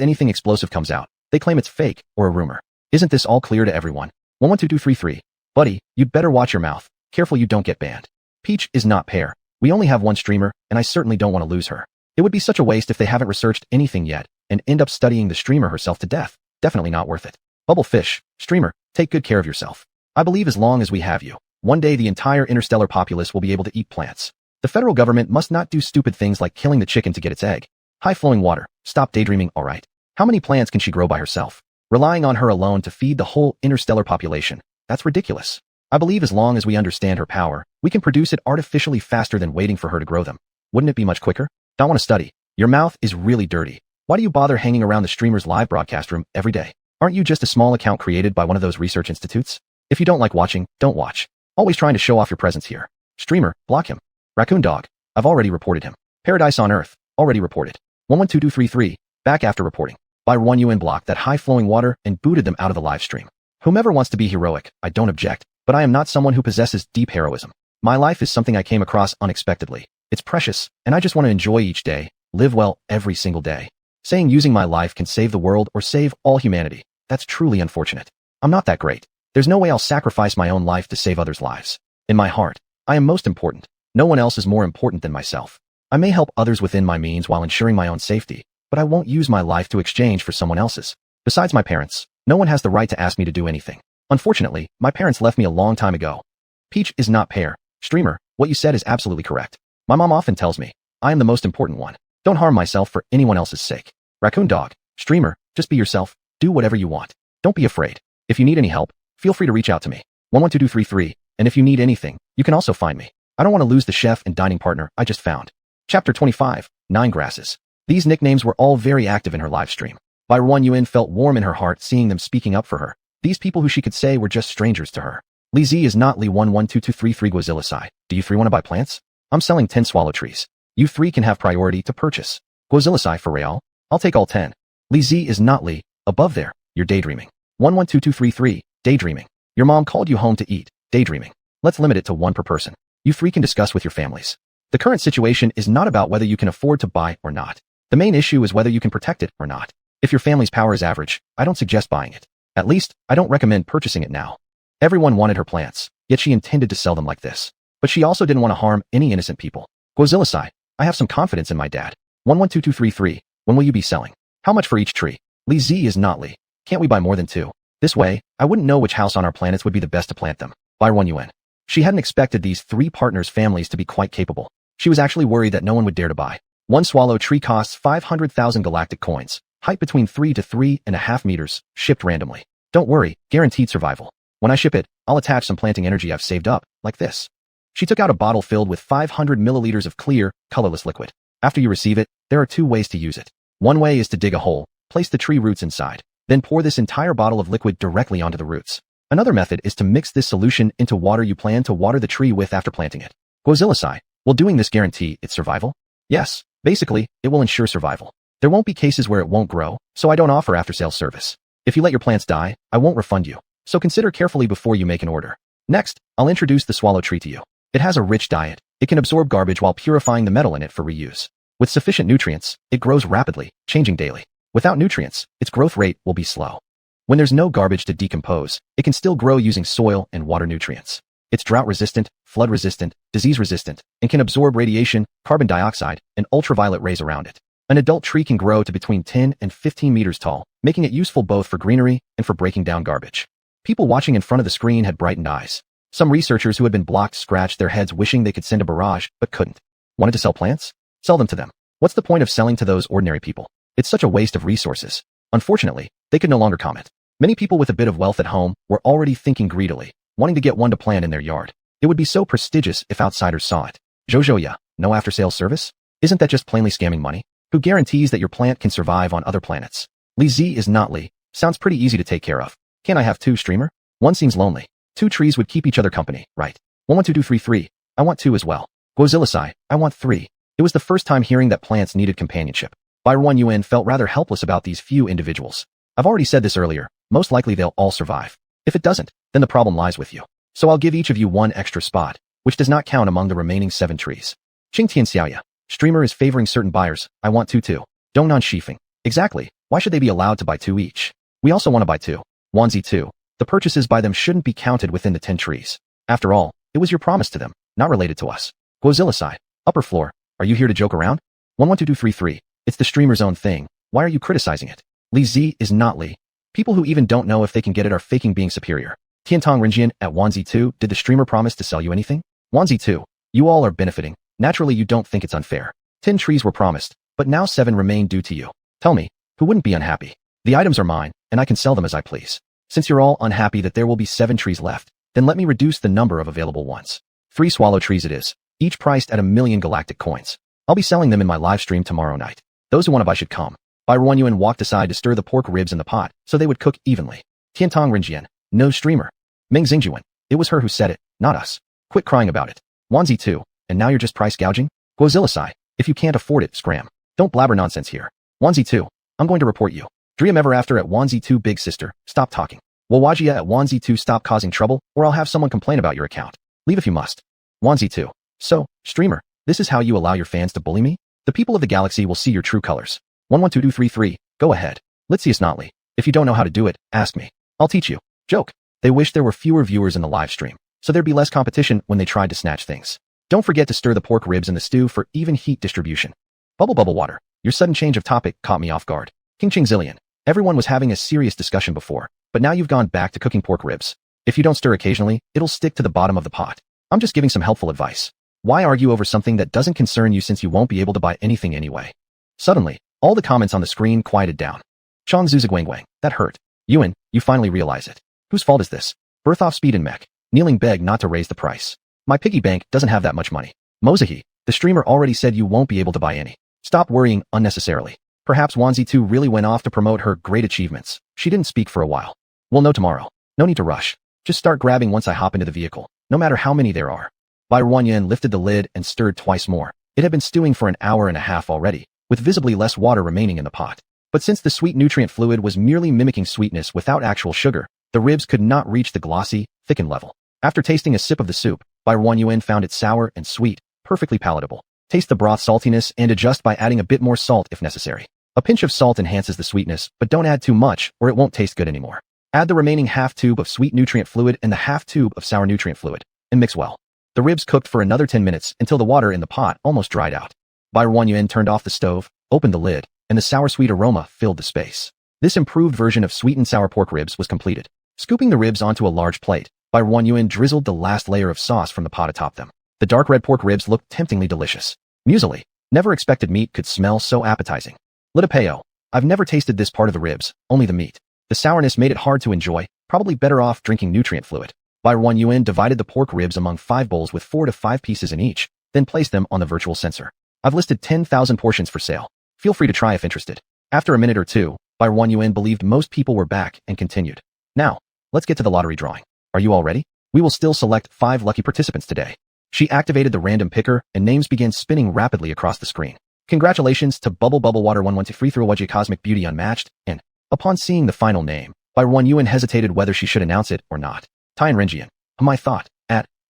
anything explosive comes out, they claim it's fake or a rumor. Isn't this all clear to everyone? 112233. Buddy, you'd better watch your mouth. Careful you don't get banned. Peach is not pear. We only have one streamer, and I certainly don't want to lose her. It would be such a waste if they haven't researched anything yet and end up studying the streamer herself to death. Definitely not worth it. Bubble Fish, streamer, take good care of yourself. I believe as long as we have you, one day the entire interstellar populace will be able to eat plants. The federal government must not do stupid things like killing the chicken to get its egg. High-flowing water, stop daydreaming, alright? How many plants can she grow by herself? Relying on her alone to feed the whole interstellar population. That's ridiculous. I believe as long as we understand her power, we can produce it artificially faster than waiting for her to grow them. Wouldn't it be much quicker? Don't want to study. Your mouth is really dirty. Why do you bother hanging around the streamer's live broadcast room every day? Aren't you just a small account created by one of those research institutes? If you don't like watching, don't watch. Always trying to show off your presence here. Streamer, block him. Raccoon Dog, I've already reported him. Paradise on Earth, already reported. 112233, back after reporting. Byron Yuan blocked that high-flowing water and booted them out of the live stream. Whomever wants to be heroic, I don't object, but I am not someone who possesses deep heroism. My life is something I came across unexpectedly. It's precious, and I just want to enjoy each day, live well every single day. Saying using my life can save the world or save all humanity, that's truly unfortunate. I'm not that great. There's no way I'll sacrifice my own life to save others' lives. In my heart, I am most important. No one else is more important than myself. I may help others within my means while ensuring my own safety, but I won't use my life to exchange for someone else's. Besides my parents, no one has the right to ask me to do anything. Unfortunately, my parents left me a long time ago. Peach is not pear. Streamer, what you said is absolutely correct. My mom often tells me, I am the most important one. Don't harm myself for anyone else's sake. Raccoon dog, streamer, just be yourself, do whatever you want. Don't be afraid. If you need any help, feel free to reach out to me. 112233, and if you need anything, you can also find me. I don't want to lose the chef and dining partner I just found. Chapter 25, 9 Grasses. These nicknames were all very active in her live stream. Barren Yuan felt warm in her heart seeing them speaking up for her. These people who she could say were just strangers to her. Li Z is not Li 112233 Guazilisai. Do you three want to buy plants? I'm selling 10 swallow trees. You three can have priority to purchase. Guazilisai for real? I'll take all 10. Li Z is not Li. Above there, you're daydreaming. 112233, daydreaming. Your mom called you home to eat, daydreaming. Let's limit it to 1 per person. You three can discuss with your families. The current situation is not about whether you can afford to buy or not. The main issue is whether you can protect it or not. If your family's power is average, I don't suggest buying it. At least, I don't recommend purchasing it now. Everyone wanted her plants, yet she intended to sell them like this. But she also didn't want to harm any innocent people. Guazilisai, I have some confidence in my dad. 112233, when will you be selling? How much for each tree? Li Z is not Li. Can't we buy more than 2? This way, I wouldn't know which house on our planets would be the best to plant them. Barren Yuan. She hadn't expected these 3 partners' families to be quite capable. She was actually worried that no one would dare to buy. 1 swallow tree costs 500,000 galactic coins, height between 3 to 3.5 meters, shipped randomly. Don't worry, guaranteed survival. When I ship it, I'll attach some planting energy I've saved up, like this. She took out a bottle filled with 500 milliliters of clear, colorless liquid. After you receive it, there are 2 ways to use it. One way is to dig a hole, place the tree roots inside, then pour this entire bottle of liquid directly onto the roots. Another method is to mix this solution into water you plan to water the tree with after planting it. Guazilisai, will doing this guarantee its survival? Yes, basically, it will ensure survival. There won't be cases where it won't grow, so I don't offer after-sales service. If you let your plants die, I won't refund you, so consider carefully before you make an order. Next, I'll introduce the swallow tree to you. It has a rich diet. It can absorb garbage while purifying the metal in it for reuse. With sufficient nutrients, it grows rapidly, changing daily. Without nutrients, its growth rate will be slow. When there's no garbage to decompose, it can still grow using soil and water nutrients. It's drought-resistant, flood-resistant, disease-resistant, and can absorb radiation, carbon dioxide, and ultraviolet rays around it. An adult tree can grow to between 10 and 15 meters tall, making it useful both for greenery and for breaking down garbage. People watching in front of the screen had brightened eyes. Some researchers who had been blocked scratched their heads wishing they could send a barrage, but couldn't. Wanted to sell plants? Sell them to them. What's the point of selling to those ordinary people? It's such a waste of resources. Unfortunately, they could no longer comment. Many people with a bit of wealth at home were already thinking greedily, wanting to get one to plant in their yard. It would be so prestigious if outsiders saw it. Jojoya, no after-sales service? Isn't that just plainly scamming money? Who guarantees that your plant can survive on other planets? Li Z is not Li. Sounds pretty easy to take care of. Can't I have 2, streamer? 1 seems lonely. 2 trees would keep each other company, right? 112233. I want 2 as well. Guazilisai, I want 3. It was the first time hearing that plants needed companionship. Barren Yuan felt rather helpless about these few individuals. I've already said this earlier, most likely they'll all survive. If it doesn't, then the problem lies with you. So I'll give each of you 1 extra spot, which does not count among the remaining 7 trees. Qingtian Xiaoya. Streamer is favoring certain buyers. I want 2 too. Dongnan Shifeng. Exactly. Why should they be allowed to buy 2 each? We also want to buy 2. Wanzi 2. The purchases by them shouldn't be counted within the 10 trees. After all, it was your promise to them, not related to us. Guazilisai. Upper floor. Are you here to joke around? 112233. It's the streamer's own thing. Why are you criticizing it? Li Z is not Li. People who even don't know if they can get it are faking being superior. Tiantong Rinjian at Wanzi 2. Did the streamer promise to sell you anything? Wanzi 2. You all are benefiting. Naturally you don't think it's unfair. 10 trees were promised, but now 7 remain due to you. Tell me, who wouldn't be unhappy? The items are mine, and I can sell them as I please. Since you're all unhappy that there will be 7 trees left, then let me reduce the number of available ones. 3 swallow trees it is, each priced at 1,000,000 galactic coins. I'll be selling them in my live stream tomorrow night. Those who want to buy should come. Barren Yuan walked aside to stir the pork ribs in the pot, so they would cook evenly. Tiantong Rinjian. No streamer. Meng Xingjuan. It was her who said it, not us. Quit crying about it. Wanzi 2. And now you're just price gouging? Guazilisai. If you can't afford it, scram. Don't blabber nonsense here. Wanzi 2. I'm going to report you. Dream ever after at Wanzi 2 big sister. Stop talking. Wawajia at Wanzi 2 stop causing trouble, or I'll have someone complain about your account. Leave if you must. Wanzi 2. So, streamer, this is how you allow your fans to bully me? The people of the galaxy will see your true colors. 112233. Go ahead. Let's see Snotly. If you don't know how to do it, ask me. I'll teach you. Joke. They wish there were fewer viewers in the live stream, so there'd be less competition when they tried to snatch things. Don't forget to stir the pork ribs in the stew for even heat distribution. Bubble water. Your sudden change of topic caught me off guard. King Ching Zillion. Everyone was having a serious discussion before, but now you've gone back to cooking pork ribs. If you don't stir occasionally, it'll stick to the bottom of the pot. I'm just giving some helpful advice. Why argue over something that doesn't concern you since you won't be able to buy anything anyway? Suddenly, all the comments on the screen quieted down. Chong Zuzagwangwang, that hurt. Yuan, you finally realize it. Whose fault is this? Berthoff Speed and Mech. Kneeling beg not to raise the price. My piggy bank doesn't have that much money. Mozahi, the streamer already said you won't be able to buy any. Stop worrying unnecessarily. Perhaps Wanzi2 really went off to promote her great achievements. She didn't speak for a while. We'll know tomorrow. No need to rush. Just start grabbing once I hop into the vehicle, no matter how many there are. Bai Ruanyan lifted the lid and stirred twice more. It had been stewing for an hour and a half already, with visibly less water remaining in the pot. But since the sweet nutrient fluid was merely mimicking sweetness without actual sugar, the ribs could not reach the glossy, thickened level. After tasting a sip of the soup, Bai Ruanyan found it sour and sweet, perfectly palatable. Taste the broth saltiness and adjust by adding a bit more salt if necessary. A pinch of salt enhances the sweetness, but don't add too much or it won't taste good anymore. Add the remaining half tube of sweet nutrient fluid and the half tube of sour nutrient fluid, and mix well. The ribs cooked for another 10 minutes until the water in the pot almost dried out. Bai Ruanyan turned off the stove, opened the lid, and the sour-sweet aroma filled the space. This improved version of sweet and sour pork ribs was completed. Scooping the ribs onto a large plate, Bai Ruanyan drizzled the last layer of sauce from the pot atop them. The dark red pork ribs looked temptingly delicious. Muesli, never expected meat could smell so appetizing. Litapeo, I've never tasted this part of the ribs, only the meat. The sourness made it hard to enjoy, probably better off drinking nutrient fluid. Bai Ruanyan divided the pork ribs among 5 bowls with 4 to 5 pieces in each, then placed them on the virtual sensor. I've listed 10,000 portions for sale. Feel free to try if interested. After a minute or two, Bai Ruanyan believed most people were back and continued. Now, let's get to the lottery drawing. Are you all ready? We will still select 5 lucky participants today. She activated the random picker and names began spinning rapidly across the screen. Congratulations to Bubble Bubble Water 112 through Waji Cosmic Beauty Unmatched, and, upon seeing the final name, Bai Ruanyan hesitated whether she should announce it or not. Tian Renjian, whom I thought,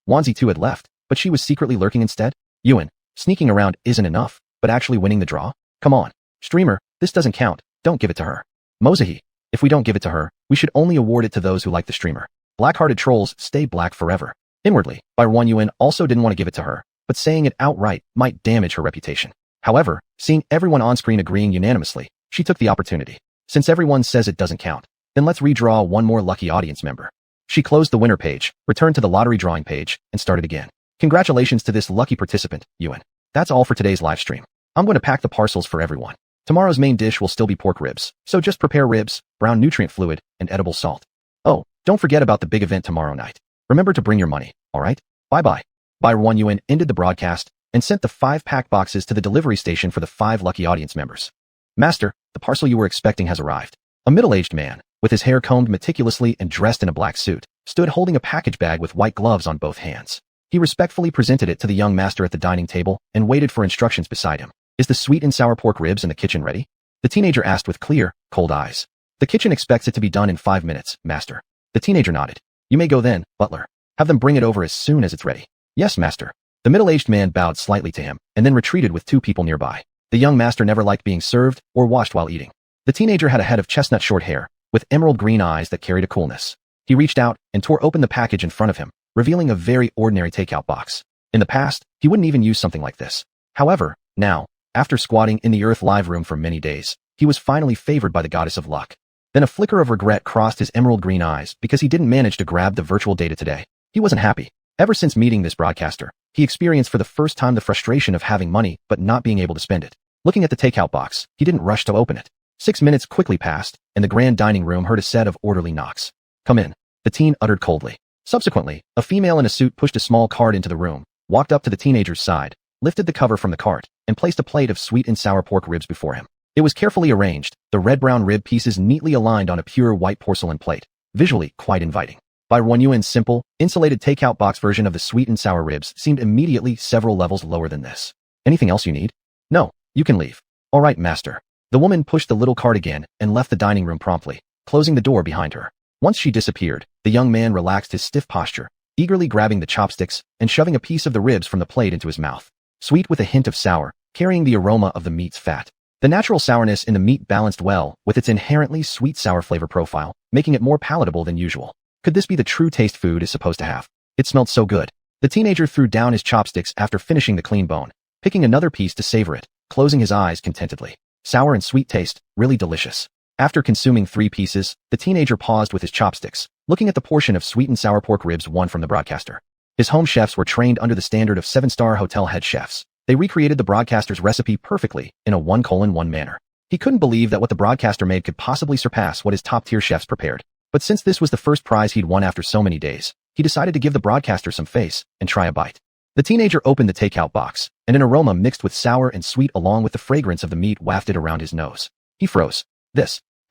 Wanzi2 had left, but she was secretly lurking instead? Yuan, sneaking around isn't enough, but actually winning the draw? Come on. Streamer, this doesn't count, don't give it to her. Mozahi, if we don't give it to her, we should only award it to those who like the streamer. Black-hearted trolls stay black forever. Inwardly, Bai Ruanyan also didn't want to give it to her, but saying it outright might damage her reputation. However, seeing everyone on screen agreeing unanimously, she took the opportunity. Since everyone says it doesn't count, then let's redraw one more lucky audience member. She closed the winner page, returned to the lottery drawing page, and started again. Congratulations to this lucky participant, Yuan. That's all for today's live stream. I'm going to pack the parcels for everyone. Tomorrow's main dish will still be pork ribs, so just prepare ribs, brown nutrient fluid, and edible salt. Oh, don't forget about the big event tomorrow night. Remember to bring your money, alright? Bye-bye. Bai Ruanyan ended the broadcast and sent the 5 packed boxes to the delivery station for the 5 lucky audience members. Master, the parcel you were expecting has arrived. A middle-aged man, with his hair combed meticulously and dressed in a black suit, stood holding a package bag with white gloves on both hands. He respectfully presented it to the young master at the dining table and waited for instructions beside him. Is the sweet and sour pork ribs in the kitchen ready? The teenager asked with clear, cold eyes. The kitchen expects it to be done in 5 minutes, master. The teenager nodded. You may go then, butler. Have them bring it over as soon as it's ready. Yes, master. The middle-aged man bowed slightly to him and then retreated with 2 people nearby. The young master never liked being served or washed while eating. The teenager had a head of chestnut short hair, with emerald green eyes that carried a coolness. He reached out and tore open the package in front of him, revealing a very ordinary takeout box. In the past, he wouldn't even use something like this. However, now, after squatting in the Earth Live room for many days, he was finally favored by the goddess of luck. Then a flicker of regret crossed his emerald green eyes because he didn't manage to grab the virtual data today. He wasn't happy. Ever since meeting this broadcaster, he experienced for the first time the frustration of having money but not being able to spend it. Looking at the takeout box, he didn't rush to open it. 6 minutes quickly passed, and the grand dining room heard a set of orderly knocks. Come in, the teen uttered coldly. Subsequently, a female in a suit pushed a small cart into the room, walked up to the teenager's side, lifted the cover from the cart, and placed a plate of sweet and sour pork ribs before him. It was carefully arranged, the red-brown rib pieces neatly aligned on a pure white porcelain plate, visually quite inviting. Bai Ruanyan's simple, insulated takeout box version of the sweet and sour ribs seemed immediately several levels lower than this. Anything else you need? No, you can leave. All right, master. The woman pushed the little cart again and left the dining room promptly, closing the door behind her. Once she disappeared, the young man relaxed his stiff posture, eagerly grabbing the chopsticks and shoving a piece of the ribs from the plate into his mouth. Sweet with a hint of sour, carrying the aroma of the meat's fat. The natural sourness in the meat balanced well with its inherently sweet-sour flavor profile, making it more palatable than usual. Could this be the true taste food is supposed to have? It smelled so good. The teenager threw down his chopsticks after finishing the clean bone, picking another piece to savor it, closing his eyes contentedly. Sour and sweet taste, really delicious. After consuming 3 pieces, the teenager paused with his chopsticks, looking at the portion of sweet and sour pork ribs won from the broadcaster. His home chefs were trained under the standard of 7-star hotel head chefs. They recreated the broadcaster's recipe perfectly in a 1:1 manner. He couldn't believe that what the broadcaster made could possibly surpass what his top-tier chefs prepared. But since this was the first prize he'd won after so many days, he decided to give the broadcaster some face and try a bite. The teenager opened the takeout box, and an aroma mixed with sour and sweet along with the fragrance of the meat wafted around his nose. He froze.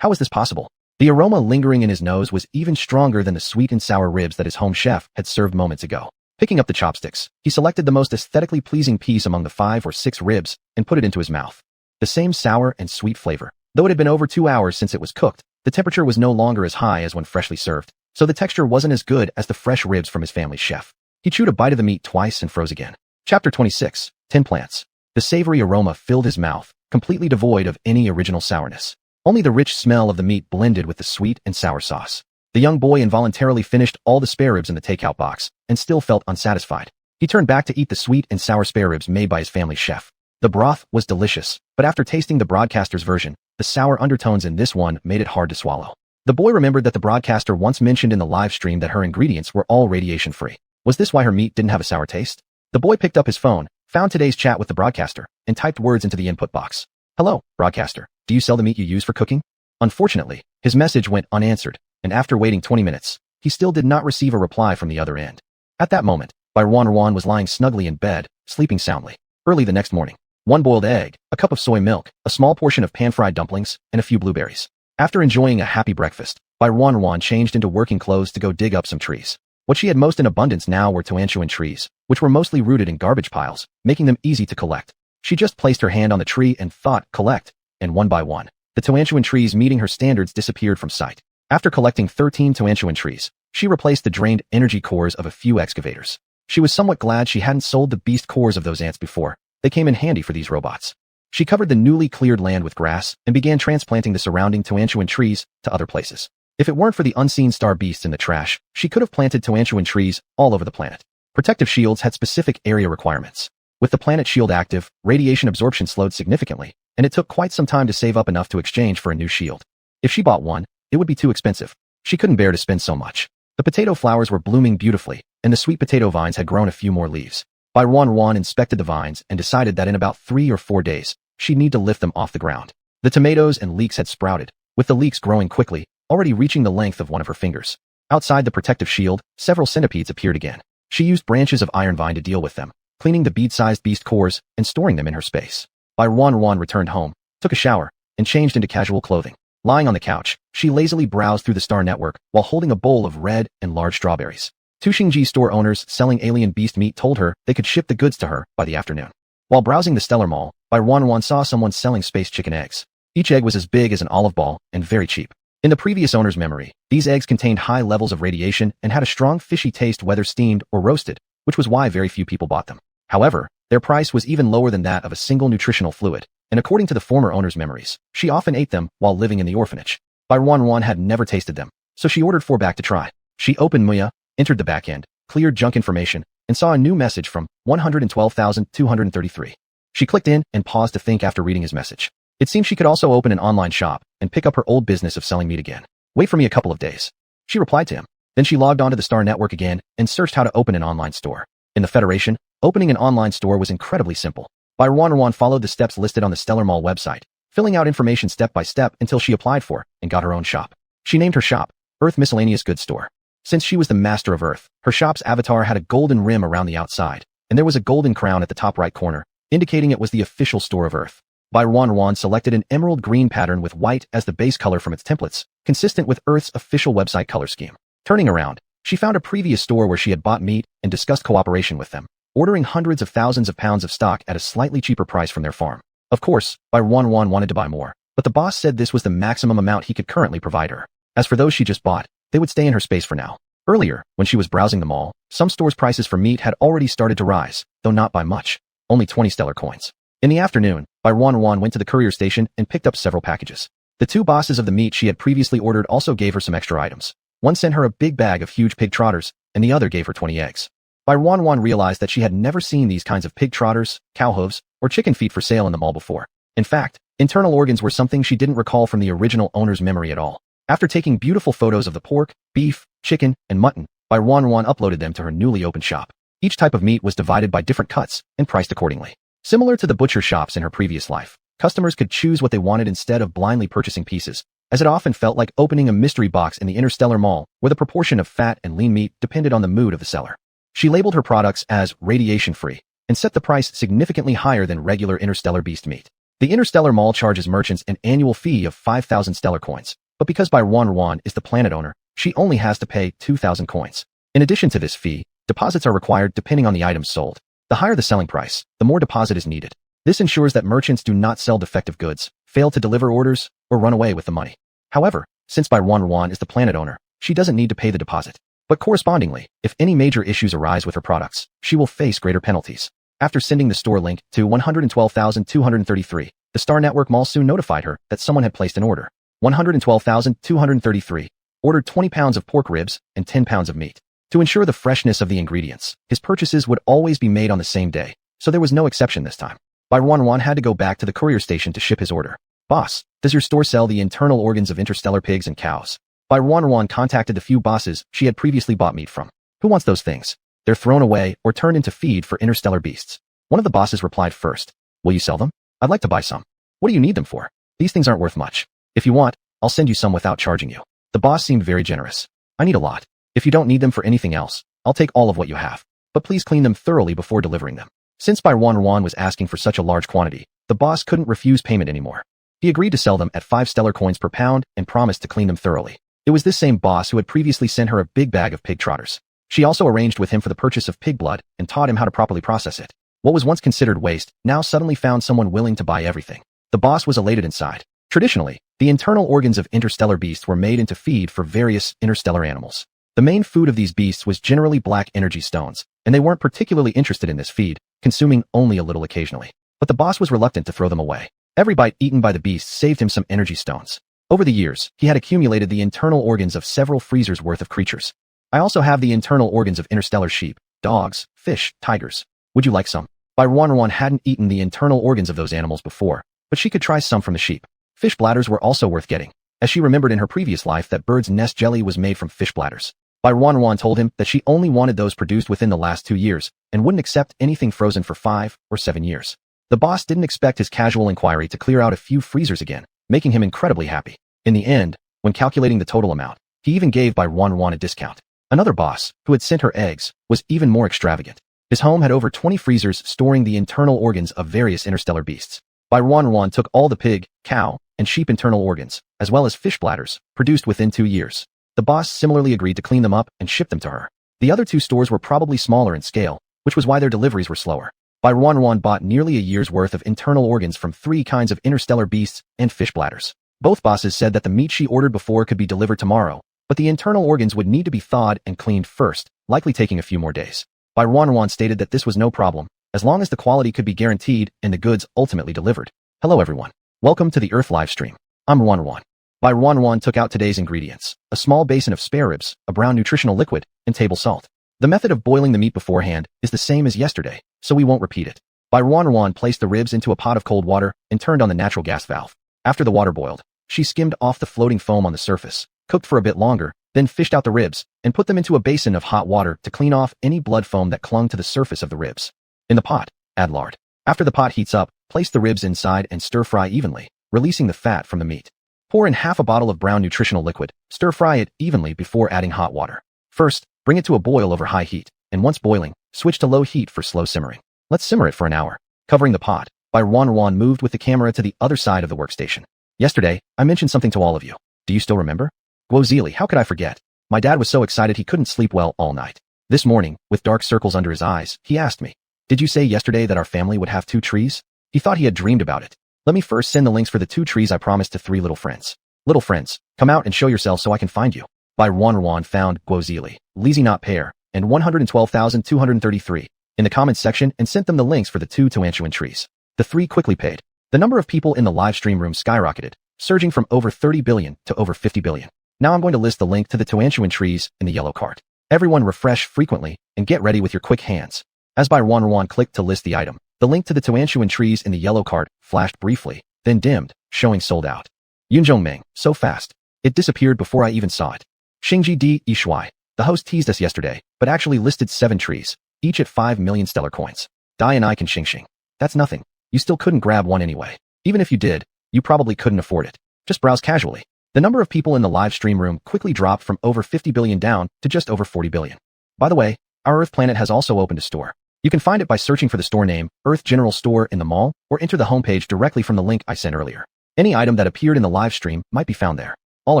How was this possible? The aroma lingering in his nose was even stronger than the sweet and sour ribs that his home chef had served moments ago. Picking up the chopsticks, he selected the most aesthetically pleasing piece among the 5 or 6 ribs and put it into his mouth. The same sour and sweet flavor. Though it had been over 2 hours since it was cooked, the temperature was no longer as high as when freshly served, so the texture wasn't as good as the fresh ribs from his family's chef. He chewed a bite of the meat twice and froze again. Chapter 26. Tin Plants. The savory aroma filled his mouth, completely devoid of any original sourness. Only the rich smell of the meat blended with the sweet and sour sauce. The young boy involuntarily finished all the spare ribs in the takeout box and still felt unsatisfied. He turned back to eat the sweet and sour spare ribs made by his family's chef. The broth was delicious, but after tasting the broadcaster's version, the sour undertones in this one made it hard to swallow. The boy remembered that the broadcaster once mentioned in the live stream that her ingredients were all radiation-free. Was this why her meat didn't have a sour taste? The boy picked up his phone, found today's chat with the broadcaster, and typed words into the input box. Hello, broadcaster. Do you sell the meat you use for cooking? Unfortunately, his message went unanswered, and after waiting 20 minutes, he still did not receive a reply from the other end. At that moment, Barren was lying snugly in bed, sleeping soundly. Early the next morning, 1 boiled egg, a cup of soy milk, a small portion of pan-fried dumplings, and a few blueberries. After enjoying a happy breakfast, Barren changed into working clothes to go dig up some trees. What she had most in abundance now were toanchuan trees, which were mostly rooted in garbage piles, making them easy to collect. She just placed her hand on the tree and thought, collect, and one by one, the toanchuan trees meeting her standards disappeared from sight. After collecting 13 toanchuan trees, she replaced the drained energy cores of a few excavators. She was somewhat glad she hadn't sold the beast cores of those ants before. They came in handy for these robots. She covered the newly cleared land with grass and began transplanting the surrounding toanchuan trees to other places. If it weren't for the unseen star beasts in the trash, she could have planted toanchuan trees all over the planet. Protective shields had specific area requirements. With the planet shield active, radiation absorption slowed significantly, and it took quite some time to save up enough to exchange for a new shield. If she bought one, it would be too expensive. She couldn't bear to spend so much. The potato flowers were blooming beautifully, and the sweet potato vines had grown a few more leaves. Barren inspected the vines and decided that in about 3 or 4 days, she'd need to lift them off the ground. The tomatoes and leeks had sprouted, with the leeks growing quickly, already reaching the length of one of her fingers. Outside the protective shield, several centipedes appeared again. She used branches of iron vine to deal with them, cleaning the bead-sized beast cores and storing them in her space. Barren returned home, took a shower, and changed into casual clothing. Lying on the couch, she lazily browsed through the star network while holding a bowl of red and large strawberries. 2 Xingji store owners selling alien beast meat told her they could ship the goods to her by the afternoon. While browsing the Stellar Mall, Barren saw someone selling space chicken eggs. Each egg was as big as an olive ball and very cheap. In the previous owner's memory, these eggs contained high levels of radiation and had a strong fishy taste whether steamed or roasted, which was why very few people bought them. However, their price was even lower than that of a single nutritional fluid, and according to the former owner's memories, she often ate them while living in the orphanage. Barren had never tasted them, so she ordered 4 back to try. She opened Muya, entered the backend, cleared junk information, and saw a new message from 112,233. She clicked in and paused to think after reading his message. It seemed she could also open an online shop and pick up her old business of selling meat again. Wait for me a couple of days. She replied to him. Then she logged onto the Star Network again and searched how to open an online store. In the Federation, opening an online store was incredibly simple. Barren followed the steps listed on the Stellar Mall website, filling out information step by step until she applied for and got her own shop. She named her shop Earth Miscellaneous Goods Store. Since she was the master of Earth, her shop's avatar had a golden rim around the outside, and there was a golden crown at the top right corner, indicating it was the official store of Earth. Barren selected an emerald green pattern with white as the base color from its templates, consistent with Earth's official website color scheme. Turning around, she found a previous store where she had bought meat and discussed cooperation with them, ordering hundreds of thousands of pounds of stock at a slightly cheaper price from their farm. Of course, Barren wanted to buy more, but the boss said this was the maximum amount he could currently provide her. As for those she just bought, they would stay in her space for now. Earlier, when she was browsing the mall, some stores' prices for meat had already started to rise, though not by much, only 20 stellar coins. In the afternoon, Barren went to the courier station and picked up several packages. The 2 bosses of the meat she had previously ordered also gave her some extra items. One sent her a big bag of huge pig trotters, and the other gave her 20 eggs. Barren realized that she had never seen these kinds of pig trotters, cow hooves, or chicken feet for sale in the mall before. In fact, internal organs were something she didn't recall from the original owner's memory at all. After taking beautiful photos of the pork, beef, chicken, and mutton, Bai Wanwan uploaded them to her newly opened shop. Each type of meat was divided by different cuts and priced accordingly. Similar to the butcher shops in her previous life, customers could choose what they wanted instead of blindly purchasing pieces, as it often felt like opening a mystery box in the Interstellar Mall, where the proportion of fat and lean meat depended on the mood of the seller. She labeled her products as radiation-free and set the price significantly higher than regular interstellar beast meat. The Interstellar Mall charges merchants an annual fee of 5,000 stellar coins, but because Bai Wanwan is the planet owner, she only has to pay 2,000 coins. In addition to this fee, deposits are required depending on the items sold. The higher the selling price, the more deposit is needed. This ensures that merchants do not sell defective goods, fail to deliver orders, or run away with the money. However, since Bai Wanwan is the planet owner, she doesn't need to pay the deposit. But correspondingly, if any major issues arise with her products, she will face greater penalties. After sending the store link to 112,233, the Star Network Mall soon notified her that someone had placed an order. 112,233 ordered 20 pounds of pork ribs and 10 pounds of meat. To ensure the freshness of the ingredients, his purchases would always be made on the same day, so there was no exception this time. Bai Wanwan had to go back to the courier station to ship his order. Boss, does your store sell the internal organs of interstellar pigs and cows? Bai Wanwan contacted the few bosses she had previously bought meat from. Who wants those things? They're thrown away or turned into feed for interstellar beasts. One of the bosses replied first. Will you sell them? I'd like to buy some. What do you need them for? These things aren't worth much. If you want, I'll send you some without charging you. The boss seemed very generous. I need a lot. If you don't need them for anything else, I'll take all of what you have. But please clean them thoroughly before delivering them. Since Bai Wanwan was asking for such a large quantity, the boss couldn't refuse payment anymore. He agreed to sell them at 5 stellar coins per pound and promised to clean them thoroughly. It was this same boss who had previously sent her a big bag of pig trotters. She also arranged with him for the purchase of pig blood and taught him how to properly process it. What was once considered waste now suddenly found someone willing to buy everything. The boss was elated inside. Traditionally, the internal organs of interstellar beasts were made into feed for various interstellar animals. The main food of these beasts was generally black energy stones, and they weren't particularly interested in this feed, consuming only a little occasionally. But the boss was reluctant to throw them away. Every bite eaten by the beasts saved him some energy stones. Over the years, he had accumulated the internal organs of several freezers worth of creatures. I also have the internal organs of interstellar sheep, dogs, fish, tigers. Would you like some? Bai Wanwan hadn't eaten the internal organs of those animals before, but she could try some from the sheep. Fish bladders were also worth getting, as she remembered in her previous life that bird's nest jelly was made from fish bladders. Bai Wanwan told him that she only wanted those produced within the last 2 years and wouldn't accept anything frozen for 5 or 7 years. The boss didn't expect his casual inquiry to clear out a few freezers again, making him incredibly happy. In the end, when calculating the total amount, he even gave Bai Wanwan a discount. Another boss, who had sent her eggs, was even more extravagant. His home had over 20 freezers storing the internal organs of various interstellar beasts. Bai Wanwan took all the pig, cow, and sheep internal organs, as well as fish bladders, produced within 2 years. The boss similarly agreed to clean them up and ship them to her. The other 2 stores were probably smaller in scale, which was why their deliveries were slower. Bai Wanwan bought nearly a year's worth of internal organs from 3 kinds of interstellar beasts and fish bladders. Both bosses said that the meat she ordered before could be delivered tomorrow, but the internal organs would need to be thawed and cleaned first, likely taking a few more days. Bai Wanwan stated that this was no problem, as long as the quality could be guaranteed and the goods ultimately delivered. Hello everyone. Welcome to the Earth livestream. I'm Wanwan. Bai Wanwan took out today's ingredients: a small basin of spare ribs, a brown nutritional liquid, and table salt. The method of boiling the meat beforehand is the same as yesterday, so we won't repeat it. Bai Wanwan placed the ribs into a pot of cold water and turned on the natural gas valve. After the water boiled, she skimmed off the floating foam on the surface, cooked for a bit longer, then fished out the ribs and put them into a basin of hot water to clean off any blood foam that clung to the surface of the ribs. In the pot, add lard. After the pot heats up, place the ribs inside and stir-fry evenly, releasing the fat from the meat. Pour in half a bottle of brown nutritional liquid, stir-fry it evenly before adding hot water. First, bring it to a boil over high heat, and once boiling, switch to low heat for slow simmering. Let's simmer it for an hour. Covering the pot, Bai Wanwan moved with the camera to the other side of the workstation. Yesterday, I mentioned something to all of you. Do you still remember? Guozili, how could I forget? My dad was so excited he couldn't sleep well all night. This morning, with dark circles under his eyes, he asked me, "Did you say yesterday that our family would have 2 trees?" He thought he had dreamed about it. Let me first send the links for the 2 trees I promised to 3 little friends. Little friends, come out and show yourselves so I can find you. Bai Wanwan found Guozili, Lizzie Not Pair, and 112,233 in the comments section and sent them the links for the 2 Tuanchuan trees. The 3 quickly paid. The number of people in the live stream room skyrocketed, surging from over 30 billion to over 50 billion. Now I'm going to list the link to the Tuanchuan trees in the yellow cart. Everyone refresh frequently and get ready with your quick hands. As Bai Wanwan clicked to list the item, the link to the Tuanchuan trees in the yellow cart flashed briefly, then dimmed, showing sold out. Yunzhongmeng, so fast. It disappeared before I even saw it. Xingji Di Yishuai. The host teased us yesterday, but actually listed 7 trees, each at 5 million stellar coins. Dai and I can xing. That's nothing. You still couldn't grab one anyway. Even if you did, you probably couldn't afford it. Just browse casually. The number of people in the live stream room quickly dropped from over 50 billion down to just over 40 billion. By the way, our Earth planet has also opened a store. You can find it by searching for the store name, Earth General Store in the mall, or enter the homepage directly from the link I sent earlier. Any item that appeared in the live stream might be found there. All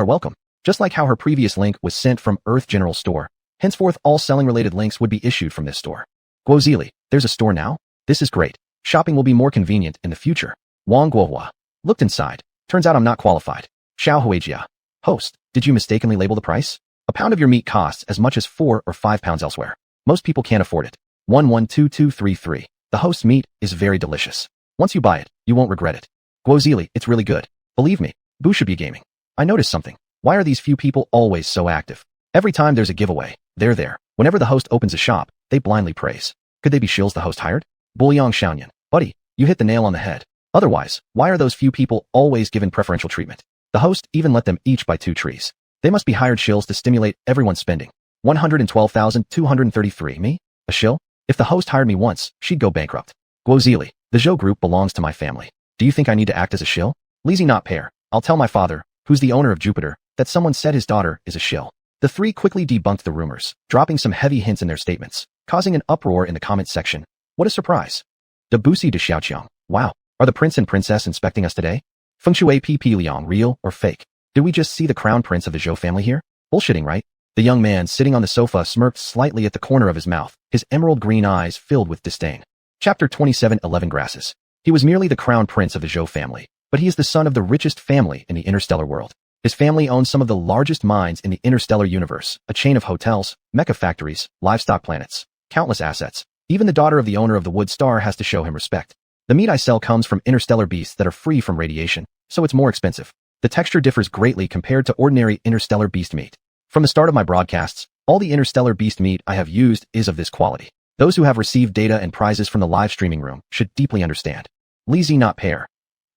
are welcome. Just like how her previous link was sent from Earth General Store, henceforth all selling-related links would be issued from this store. Guozili, there's a store now? This is great. Shopping will be more convenient in the future. Wang Guohua. Looked inside. Turns out I'm not qualified. Xiao Huijia. Host, did you mistakenly label the price? A pound of your meat costs as much as 4 or 5 pounds elsewhere. Most people can't afford it. 112233. The host's meat is very delicious. Once you buy it, you won't regret it. Guozili, it's really good. Believe me, Boo should be gaming. I noticed something. Why are these few people always so active? Every time there's a giveaway, they're there. Whenever the host opens a shop, they blindly praise. Could they be shills the host hired? Bulyong Xiaoyan. Buddy, you hit the nail on the head. Otherwise, why are those few people always given preferential treatment? The host even let them each buy 2 trees. They must be hired shills to stimulate everyone's spending. 112,233. Me? A shill? If the host hired me once, she'd go bankrupt. Guozili, the Zhou group belongs to my family. Do you think I need to act as a shill? Lazy not pair. I'll tell my father, who's the owner of Jupiter, that someone said his daughter is a shill. The 3 quickly debunked the rumors, dropping some heavy hints in their statements, causing an uproar in the comments section. What a surprise. Debussy de Xiaoqiang. Wow. Are the prince and princess inspecting us today? Feng Shui Pp Liang, real or fake? Did we just see the crown prince of the Zhou family here? Bullshitting, right? The young man sitting on the sofa smirked slightly at the corner of his mouth, his emerald green eyes filled with disdain. Chapter 27 11 Grasses. He was merely the crown prince of the Zhou family, but he is the son of the richest family in the interstellar world. His family owns some of the largest mines in the interstellar universe, a chain of hotels, mecha factories, livestock planets, countless assets. Even the daughter of the owner of the Wood Star has to show him respect. The meat I sell comes from interstellar beasts that are free from radiation, so it's more expensive. The texture differs greatly compared to ordinary interstellar beast meat. From the start of my broadcasts, all the interstellar beast meat I have used is of this quality. Those who have received data and prizes from the live streaming room should deeply understand. Lazy not pair.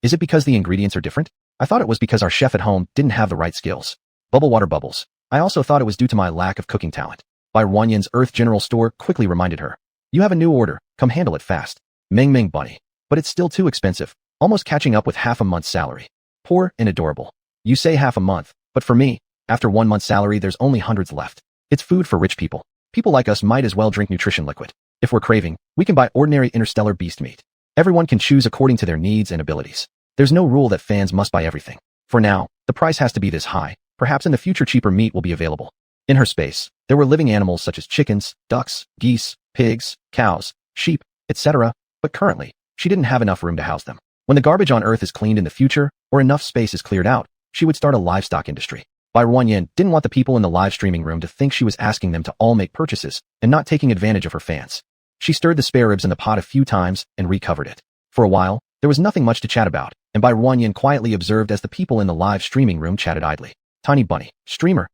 Is it because the ingredients are different? I thought it was because our chef at home didn't have the right skills. Bubble water bubbles. I also thought it was due to my lack of cooking talent. Bai Wanyan's Earth General Store quickly reminded her. You have a new order, come handle it fast. Ming Ming Bunny. But it's still too expensive, almost catching up with half a month's salary. Poor and adorable. You say half a month, but for me, after 1 month's salary there's only hundreds left. It's food for rich people. People like us might as well drink nutrition liquid. If we're craving, we can buy ordinary interstellar beast meat. Everyone can choose according to their needs and abilities. There's no rule that fans must buy everything. For now, the price has to be this high. Perhaps in the future cheaper meat will be available. In her space, there were living animals such as chickens, ducks, geese, pigs, cows, sheep, etc., but currently, she didn't have enough room to house them. When the garbage on Earth is cleaned in the future, or enough space is cleared out, she would start a livestock industry. Bai Wanyan didn't want the people in the live streaming room to think she was asking them to all make purchases and not taking advantage of her fans. She stirred the spare ribs in the pot a few times and recovered it. For a while, there was nothing much to chat about, and Bai Wanyan quietly observed as the people in the live streaming room chatted idly. Tiny Bunny, streamer,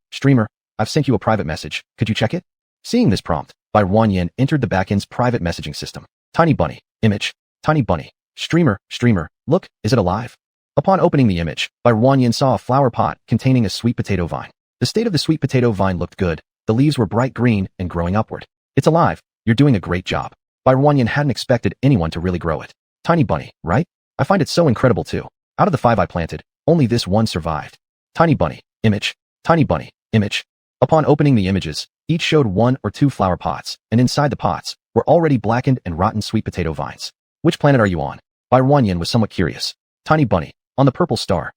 I've sent you a private message, could you check it? Seeing this prompt, Bai Wanyan entered the backend's private messaging system. Tiny Bunny, image, Tiny Bunny, streamer, look, is it alive? Upon opening the image, Bai Wanyan saw a flower pot containing a sweet potato vine. The state of the sweet potato vine looked good, the leaves were bright green and growing upward. It's alive, you're doing a great job. Bai Wanyan hadn't expected anyone to really grow it. Tiny Bunny, right? I find it so incredible too. Out of the 5 I planted, only this one survived. Tiny Bunny, image, Tiny Bunny, image. Upon opening the images, each showed 1 or 2 flower pots, and inside the pots were already blackened and rotten sweet potato vines. Which planet are you on? Bai Wanyan was somewhat curious. Tiny Bunny, on the purple star.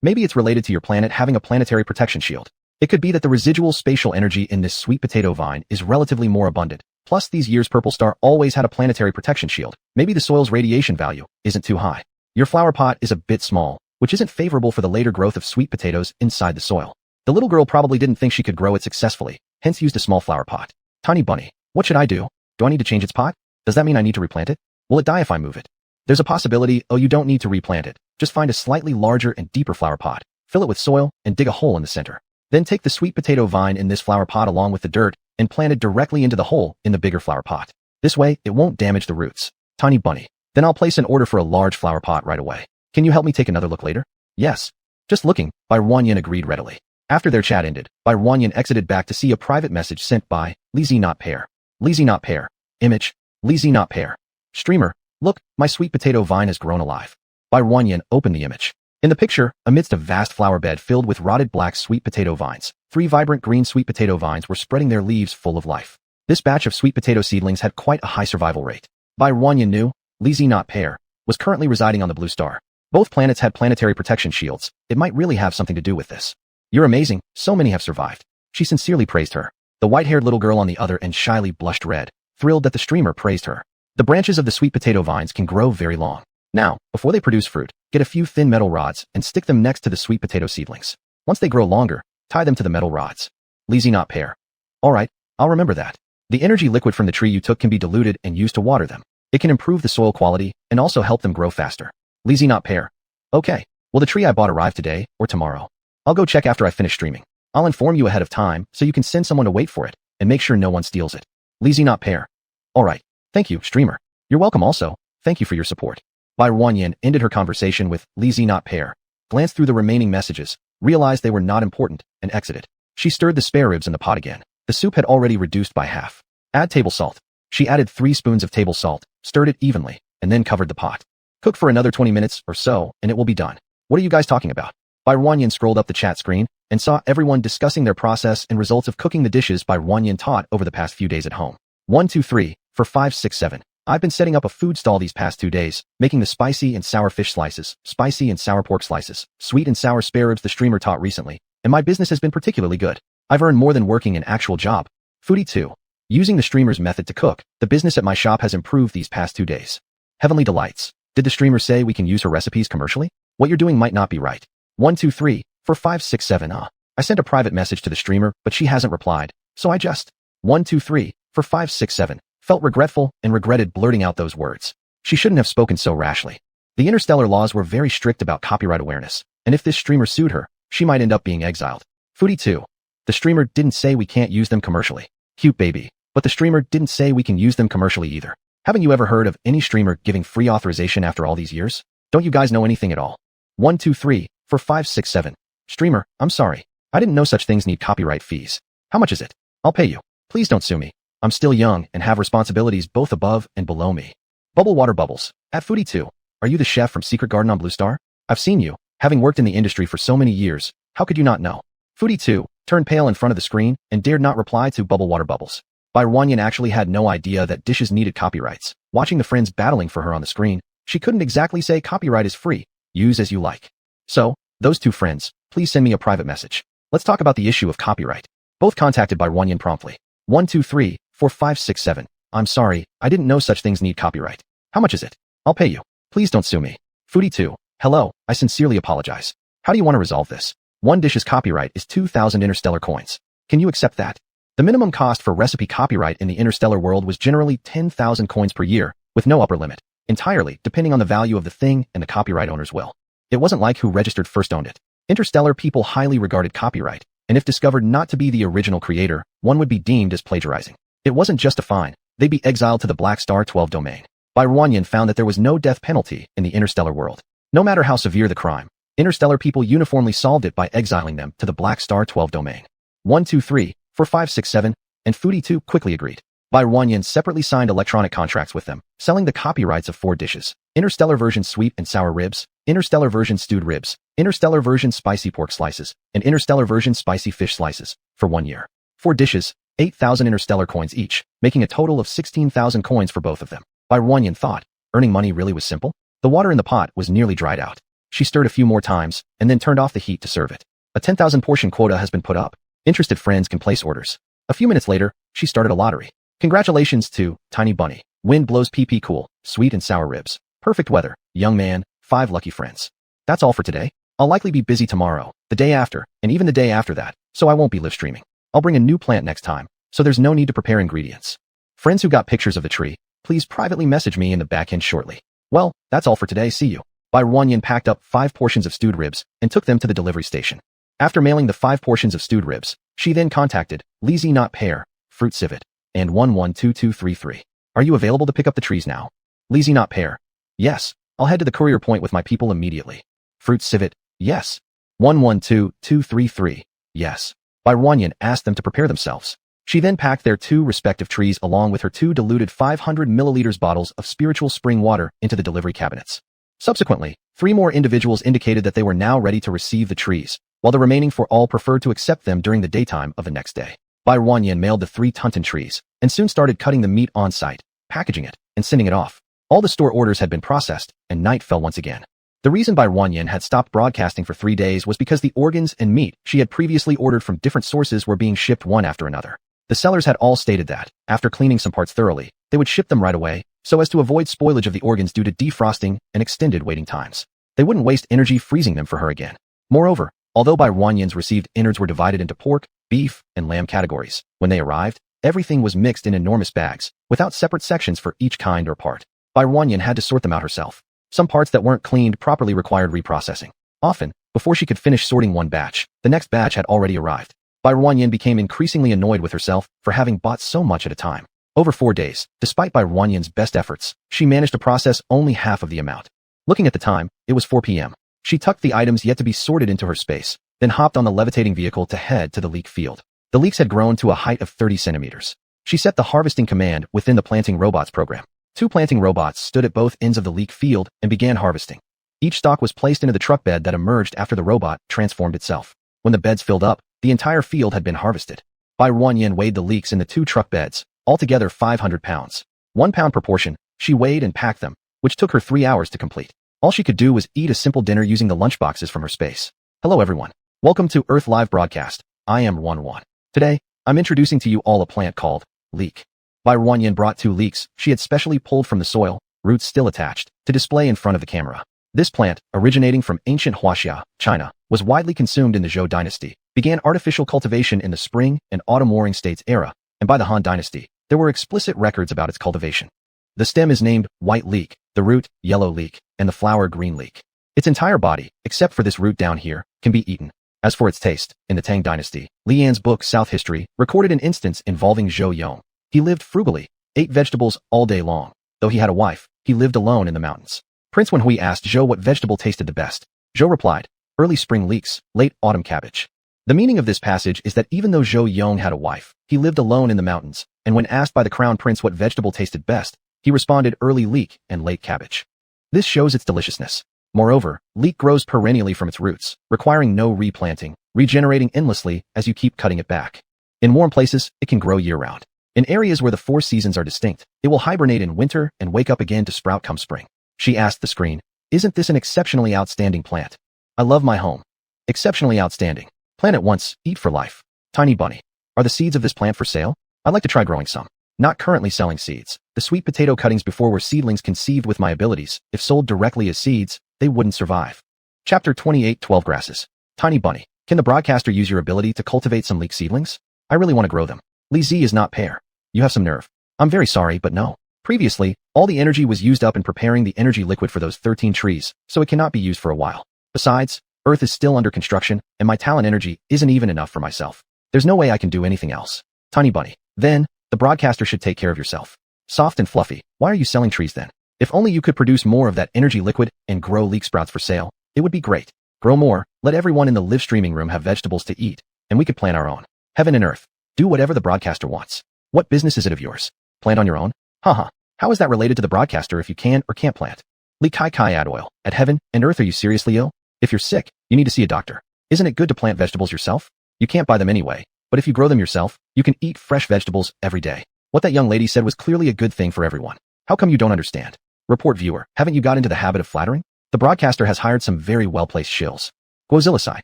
Maybe it's related to your planet having a planetary protection shield. It could be that the residual spatial energy in this sweet potato vine is relatively more abundant. Plus these years purple star always had a planetary protection shield. Maybe the soil's radiation value isn't too high. Your flower pot is a bit small, which isn't favorable for the later growth of sweet potatoes inside the soil. The little girl probably didn't think she could grow it successfully, hence used a small flower pot. Tiny Bunny, what should I do? Do I need to change its pot? Does that mean I need to replant it? Will it die if I move it? There's a possibility, you don't need to replant it. Just find a slightly larger and deeper flower pot, fill it with soil, and dig a hole in the center. Then take the sweet potato vine in this flower pot along with the dirt and plant it directly into the hole in the bigger flower pot. This way, it won't damage the roots. Tiny Bunny, then I'll place an order for a large flower pot right away. Can you help me take another look later? Yes. Just looking, Bai Wanyan agreed readily. After their chat ended, Bai Ruanyan exited back to see a private message sent by Lizzie Not Pair. Lizzie Not Pair. Image. Lizzie Not Pair. Streamer. Look, my sweet potato vine has grown alive. Bai Ruanyan opened the image. In the picture, amidst a vast flower bed filled with rotted black sweet potato vines, 3 vibrant green sweet potato vines were spreading their leaves full of life. This batch of sweet potato seedlings had quite a high survival rate. Bai Ruanyan knew Lizzie Not Pair was currently residing on the blue star. Both planets had planetary protection shields. It might really have something to do with this. You're amazing, so many have survived. She sincerely praised her. The white-haired little girl on the other end shyly blushed red, thrilled that the streamer praised her. The branches of the sweet potato vines can grow very long. Now, before they produce fruit, get a few thin metal rods and stick them next to the sweet potato seedlings. Once they grow longer, tie them to the metal rods. Lizzie Not Pair. Alright, I'll remember that. The energy liquid from the tree you took can be diluted and used to water them. It can improve the soil quality and also help them grow faster. Lizzie Not Pair. Okay, will the tree I bought arrive today or tomorrow? I'll go check after I finish streaming. I'll inform you ahead of time so you can send someone to wait for it and make sure no one steals it. Lizzie Not Pair. Alright, thank you, streamer. You're welcome also, thank you for your support. Bai Ruanyan ended her conversation with Lizzie Not Pair, glanced through the remaining messages, realized they were not important, and exited. She stirred the spare ribs in the pot again. The soup had already reduced by half. Add table salt. She added 3 spoons of table salt, stirred it evenly, and then covered the pot. Cook for another 20 minutes or so, and it will be done. What are you guys talking about? Bai Ruanyan scrolled up the chat screen and saw everyone discussing their process and results of cooking the dishes Bai Ruanyan taught over the past few days at home. 1, 2, 3, 4, 5, 6, 7. I've been setting up a food stall these past 2 days, making the spicy and sour fish slices, spicy and sour pork slices, sweet and sour spare ribs the streamer taught recently, and my business has been particularly good. I've earned more than working an actual job. Foodie 2. Using the streamer's method to cook, the business at my shop has improved these past 2 days. Heavenly Delights. Did the streamer say we can use her recipes commercially? What you're doing might not be right. 1, 2, 3, 4, 5, 6, 7. I sent a private message to the streamer, but she hasn't replied, so I just 1, 2, 3, 4, 5, 6, 7. Felt regretful and regretted blurting out those words. She shouldn't have spoken so rashly. The interstellar laws were very strict about copyright awareness, and if this streamer sued her, she might end up being exiled. Foodie 2. The streamer didn't say we can't use them commercially. Cute baby. But the streamer didn't say we can use them commercially either. Haven't you ever heard of any streamer giving free authorization after all these years? Don't you guys know anything at all? 1, 2, 3, 4, 5, 6, 7. Streamer, I'm sorry. I didn't know such things need copyright fees. How much is it? I'll pay you. Please don't sue me. I'm still young and have responsibilities both above and below me. Bubble Water Bubbles. At Foodie 2. Are you the chef from Secret Garden on Blue Star? I've seen you. Having worked in the industry for so many years, how could you not know? Foodie 2 turned pale in front of the screen and dared not reply to Bubble Water Bubbles. Bai Ruanyan actually had no idea that dishes needed copyrights. Watching the friends battling for her on the screen, she couldn't exactly say copyright is free. Use as you like. So, those 2 friends, please send me a private message. Let's talk about the issue of copyright. Both contacted Bai Ruanyan promptly. 1, 2, 3, 4, 5, 6, 7. I'm sorry, I didn't know such things need copyright. How much is it? I'll pay you. Please don't sue me. Foodie 2. Hello, I sincerely apologize. How do you want to resolve this? One dish's copyright is 2,000 interstellar coins. Can you accept that? The minimum cost for recipe copyright in the interstellar world was generally 10,000 coins per year, with no upper limit, entirely depending on the value of the thing and the copyright owner's will. It wasn't like who registered first owned it. Interstellar people highly regarded copyright, and if discovered not to be the original creator, one would be deemed as plagiarizing. It wasn't just a fine, they'd be exiled to the Black Star 12 domain. Bai Ruanyan found that there was no death penalty in the interstellar world. No matter how severe the crime, interstellar people uniformly solved it by exiling them to the Black Star 12 domain. 1, 2, 3, 4, 5, 6, 7, and Foodie 2 quickly agreed. Bai Ruanyan separately signed electronic contracts with them, selling the copyrights of 4 dishes: Interstellar version sweet and sour ribs, Interstellar version stewed ribs, Interstellar version spicy pork slices, and Interstellar version spicy fish slices, for 1 year. 4 dishes, 8,000 interstellar coins each, making a total of 16,000 coins for both of them. Bai Ruanyan thought, earning money really was simple. The water in the pot was nearly dried out. She stirred a few more times, and then turned off the heat to serve it. A 10,000 portion quota has been put up. Interested friends can place orders. A few minutes later, she started a lottery. Congratulations to Tiny Bunny. Wind blows PP cool, sweet and sour ribs. Perfect weather, young man, 5 lucky friends. That's all for today. I'll likely be busy tomorrow, the day after, and even the day after that, so I won't be live streaming. I'll bring a new plant next time, so there's no need to prepare ingredients. Friends who got pictures of the tree, please privately message me in the back end shortly. Well, that's all for today, see you. Bai Ruanyan packed up 5 portions of stewed ribs and took them to the delivery station. After mailing the 5 portions of stewed ribs, she then contacted Lizzie Not Pair, Fruit Civet, and 112233. Are you available to pick up the trees now? Lizzie Not Pair. Yes, I'll head to the courier point with my people immediately. Fruit Civet. Yes. 112233. Yes. Bai Ruanyan asked them to prepare themselves. She then packed their 2 respective trees along with her 2 diluted 500 milliliters bottles of spiritual spring water into the delivery cabinets. Subsequently, 3 more individuals indicated that they were now ready to receive the trees, while the remaining 4 all preferred to accept them during the daytime of the next day. Bai Ruanyan mailed the 3 Tunton trees, and soon started cutting the meat on site, packaging it, and sending it off. All the store orders had been processed, and night fell once again. The reason Bai Ruanyan had stopped broadcasting for 3 days was because the organs and meat she had previously ordered from different sources were being shipped one after another. The sellers had all stated that, after cleaning some parts thoroughly, they would ship them right away, so as to avoid spoilage of the organs due to defrosting and extended waiting times. They wouldn't waste energy freezing them for her again. Moreover, although Bai Ruanyan's received innards were divided into pork, beef, and lamb categories, when they arrived, everything was mixed in enormous bags, without separate sections for each kind or part. Bai Ruanyan had to sort them out herself. Some parts that weren't cleaned properly required reprocessing. Often, before she could finish sorting one batch, the next batch had already arrived. Bai Ruanyan became increasingly annoyed with herself for having bought so much at a time. Over 4 days, despite Bai Ruanyan's best efforts, she managed to process only half of the amount. Looking at the time, it was 4 p.m. She tucked the items yet to be sorted into her space, then hopped on the levitating vehicle to head to the leek field. The leeks had grown to a height of 30 centimeters. She set the harvesting command within the planting robots program. 2 planting robots stood at both ends of the leek field and began harvesting. Each stalk was placed into the truck bed that emerged after the robot transformed itself. When the beds filled up, the entire field had been harvested. Bai Ruanyan weighed the leeks in the 2 truck beds, altogether 500 pounds. 1 pound per portion, she weighed and packed them, which took her 3 hours to complete. All she could do was eat a simple dinner using the lunchboxes from her space. Hello everyone. Welcome to Earth Live Broadcast. I am Ruanwan. Today, I'm introducing to you all a plant called leek. Bai Ruanyan brought 2 leeks she had specially pulled from the soil, roots still attached, to display in front of the camera. This plant, originating from ancient Huaxia, China, was widely consumed in the Zhou dynasty, began artificial cultivation in the spring and autumn warring states era, and by the Han dynasty, there were explicit records about its cultivation. The stem is named white leek, the root, yellow leek, and the flower green leek. Its entire body, except for this root down here, can be eaten. As for its taste, in the Tang dynasty, Li Yan's book South History recorded an instance involving Zhou Yong. He lived frugally, ate vegetables all day long. Though he had a wife, he lived alone in the mountains. Prince Wenhui asked Zhou what vegetable tasted the best. Zhou replied, early spring leeks, late autumn cabbage. The meaning of this passage is that even though Zhou Yong had a wife, he lived alone in the mountains, and when asked by the crown prince what vegetable tasted best, he responded early leek and late cabbage. This shows its deliciousness. Moreover, leek grows perennially from its roots, requiring no replanting, regenerating endlessly as you keep cutting it back. In warm places, it can grow year-round. In areas where the 4 seasons are distinct, it will hibernate in winter and wake up again to sprout come spring. She asked the screen, isn't this an exceptionally outstanding plant? I love my home. Exceptionally outstanding. Plant it once, eat for life. Tiny bunny. Are the seeds of this plant for sale? I'd like to try growing some. Not currently selling seeds. The sweet potato cuttings before were seedlings conceived with my abilities. If sold directly as seeds, they wouldn't survive. Chapter 28 12 Grasses. Tiny bunny. Can the broadcaster use your ability to cultivate some leek seedlings? I really want to grow them. Li Z is not pear. You have some nerve. I'm very sorry, but no. Previously, all the energy was used up in preparing the energy liquid for those 13 trees, so it cannot be used for a while. Besides, Earth is still under construction, and my talent energy isn't even enough for myself. There's no way I can do anything else. Tiny bunny. Then, the broadcaster should take care of yourself. Soft and fluffy. Why are you selling trees then? If only you could produce more of that energy liquid and grow leek sprouts for sale, it would be great. Grow more, let everyone in the live streaming room have vegetables to eat, and we could plant our own. Heaven and earth. Do whatever the broadcaster wants. What business is it of yours? Plant on your own? Haha. How is that related to the broadcaster if you can or can't plant? Li Kai Kai add oil. At heaven and earth, are you seriously ill? If you're sick, you need to see a doctor. Isn't it good to plant vegetables yourself? You can't buy them anyway, but if you grow them yourself, you can eat fresh vegetables every day. What that young lady said was clearly a good thing for everyone. How come you don't understand? Report viewer, haven't you got into the habit of flattering? The broadcaster has hired some very well-placed shills. Guozillicide,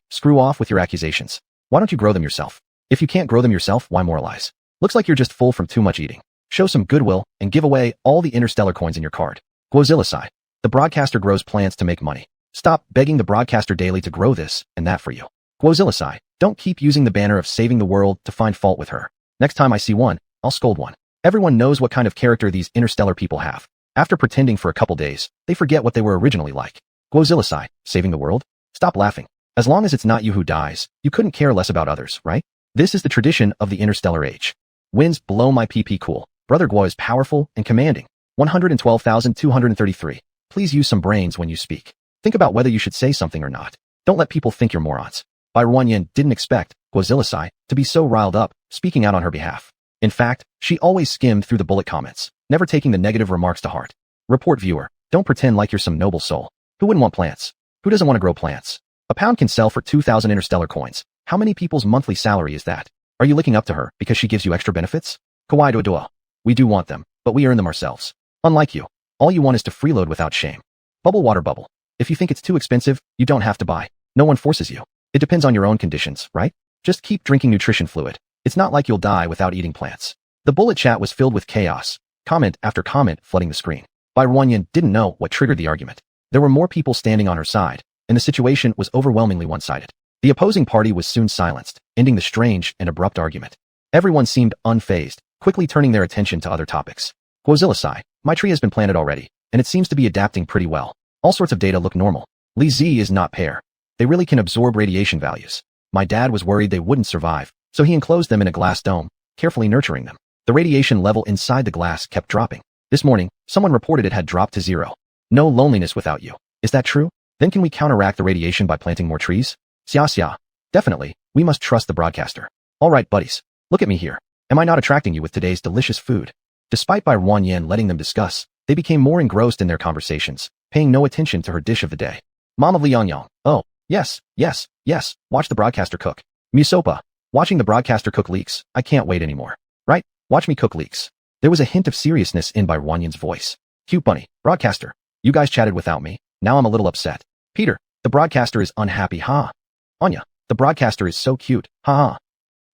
screw off with your accusations. Why don't you grow them yourself? If you can't grow them yourself, why moralize? Looks like you're just full from too much eating. Show some goodwill and give away all the interstellar coins in your card. Guozillicide, the broadcaster grows plants to make money. Stop begging the broadcaster daily to grow this and that for you. Guozillicide, don't keep using the banner of saving the world to find fault with her. Next time I see one, I'll scold one. Everyone knows what kind of character these interstellar people have. After pretending for a couple days, they forget what they were originally like. Guozillicide, saving the world? Stop laughing. As long as it's not you who dies, you couldn't care less about others, right? This is the tradition of the interstellar age. Winds blow my PP cool. Brother Guo is powerful and commanding. 112,233. Please use some brains when you speak. Think about whether you should say something or not. Don't let people think you're morons. Bai Ruanyan didn't expect Guazilisai, to be so riled up, speaking out on her behalf. In fact, she always skimmed through the bullet comments, never taking the negative remarks to heart. Report viewer, don't pretend like you're some noble soul. Who wouldn't want plants? Who doesn't want to grow plants? A pound can sell for 2,000 interstellar coins. How many people's monthly salary is that? Are you looking up to her because she gives you extra benefits? Kawaii doa. We do want them, but we earn them ourselves. Unlike you, all you want is to freeload without shame. Bubble water bubble. If you think it's too expensive, you don't have to buy. No one forces you. It depends on your own conditions, right? Just keep drinking nutrition fluid. It's not like you'll die without eating plants. The bullet chat was filled with chaos, comment after comment flooding the screen. Bai Ruanyan didn't know what triggered the argument. There were more people standing on her side, and the situation was overwhelmingly one-sided. The opposing party was soon silenced, ending the strange and abrupt argument. Everyone seemed unfazed, quickly turning their attention to other topics. Guazilisai, my tree has been planted already, and it seems to be adapting pretty well. All sorts of data look normal. Li Z is not pair. They really can absorb radiation values. My dad was worried they wouldn't survive, so he enclosed them in a glass dome, carefully nurturing them. The radiation level inside the glass kept dropping. This morning, someone reported it had dropped to 0. No loneliness without you. Is that true? Then can we counteract the radiation by planting more trees? Xia. Definitely, we must trust the broadcaster. Alright buddies, look at me here. Am I not attracting you with today's delicious food? Despite Bai Ruanyan letting them discuss, they became more engrossed in their conversations, paying no attention to her dish of the day. Mom of Liangyang. Oh, yes, watch the broadcaster cook. Musopa. Watching the broadcaster cook leaks, I can't wait anymore. Right? Watch me cook leaks. There was a hint of seriousness in Bai Ruanyan's voice. Cute bunny, broadcaster. You guys chatted without me, now I'm a little upset. Peter, the broadcaster is unhappy, huh? Anya, the broadcaster is so cute, haha.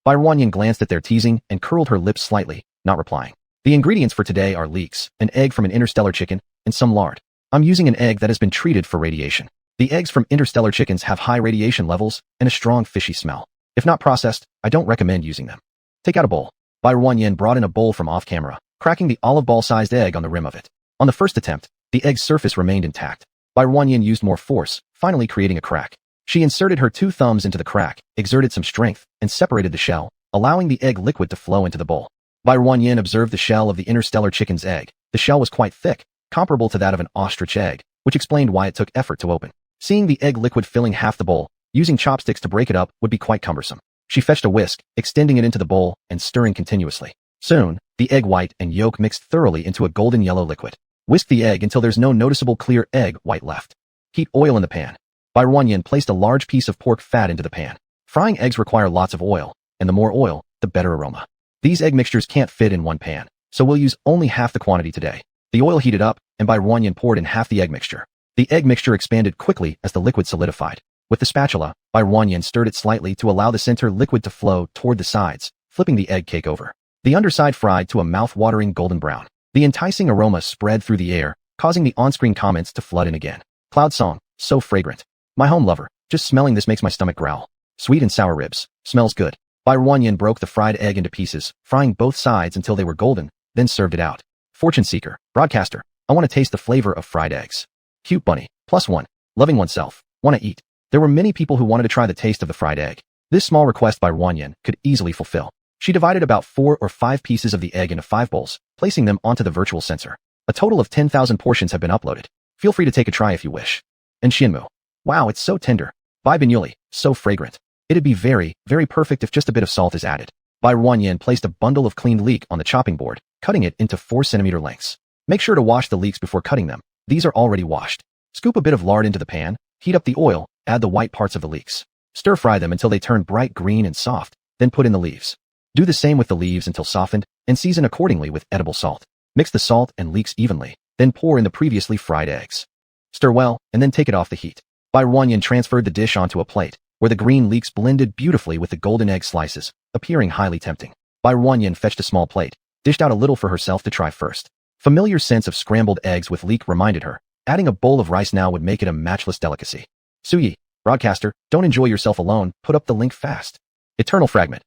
Bai Ruanyan glanced at their teasing and curled her lips slightly, not replying. The ingredients for today are leeks, an egg from an interstellar chicken, and some lard. I'm using an egg that has been treated for radiation. The eggs from interstellar chickens have high radiation levels and a strong fishy smell. If not processed, I don't recommend using them. Take out a bowl. Bai Ruanyan brought in a bowl from off-camera, cracking the olive ball-sized egg on the rim of it. On the first attempt, the egg's surface remained intact. Bai Ruanyan used more force, finally creating a crack. She inserted her 2 thumbs into the crack, exerted some strength, and separated the shell, allowing the egg liquid to flow into the bowl. Bai Ruanyan observed the shell of the interstellar chicken's egg. The shell was quite thick, comparable to that of an ostrich egg, which explained why it took effort to open. Seeing the egg liquid filling half the bowl, using chopsticks to break it up would be quite cumbersome. She fetched a whisk, extending it into the bowl and stirring continuously. Soon, the egg white and yolk mixed thoroughly into a golden yellow liquid. Whisk the egg until there's no noticeable clear egg white left. Heat oil in the pan. Bai Ruanyan placed a large piece of pork fat into the pan. Frying eggs require lots of oil, and the more oil, the better aroma. These egg mixtures can't fit in one pan, so we'll use only half the quantity today. The oil heated up, and Bai Ruanyan poured in half the egg mixture. The egg mixture expanded quickly as the liquid solidified. With the spatula, Bai Ruanyan stirred it slightly to allow the center liquid to flow toward the sides, flipping the egg cake over. The underside fried to a mouth-watering golden brown. The enticing aroma spread through the air, causing the on-screen comments to flood in again. Cloud song, so fragrant. My home lover, just smelling this makes my stomach growl. Sweet and sour ribs, smells good. Bai Ruanyan broke the fried egg into pieces, frying both sides until they were golden, then served it out. Fortune seeker, broadcaster, I want to taste the flavor of fried eggs. Cute bunny, +1, loving oneself, want to eat. There were many people who wanted to try the taste of the fried egg. This small request Bai Ruanyan could easily fulfill. She divided about 4 or 5 pieces of the egg into 5 bowls, placing them onto the virtual sensor. A total of 10,000 portions have been uploaded. Feel free to take a try if you wish. And Shinmu. Wow, it's so tender. Bai Binyuli, so fragrant. It'd be very, very perfect if just a bit of salt is added. Bai Ruanyan placed a bundle of cleaned leek on the chopping board, cutting it into 4 centimeter lengths. Make sure to wash the leeks before cutting them. These are already washed. Scoop a bit of lard into the pan, heat up the oil, add the white parts of the leeks. Stir fry them until they turn bright green and soft, then put in the leaves. Do the same with the leaves until softened, and season accordingly with edible salt. Mix the salt and leeks evenly, then pour in the previously fried eggs. Stir well, and then take it off the heat. Bai Ruanyan transferred the dish onto a plate, where the green leeks blended beautifully with the golden egg slices, appearing highly tempting. Bai Ruanyan fetched a small plate, dished out a little for herself to try first. Familiar sense of scrambled eggs with leek reminded her. Adding a bowl of rice now would make it a matchless delicacy. Suyi, broadcaster, don't enjoy yourself alone, put up the link fast. Eternal fragment,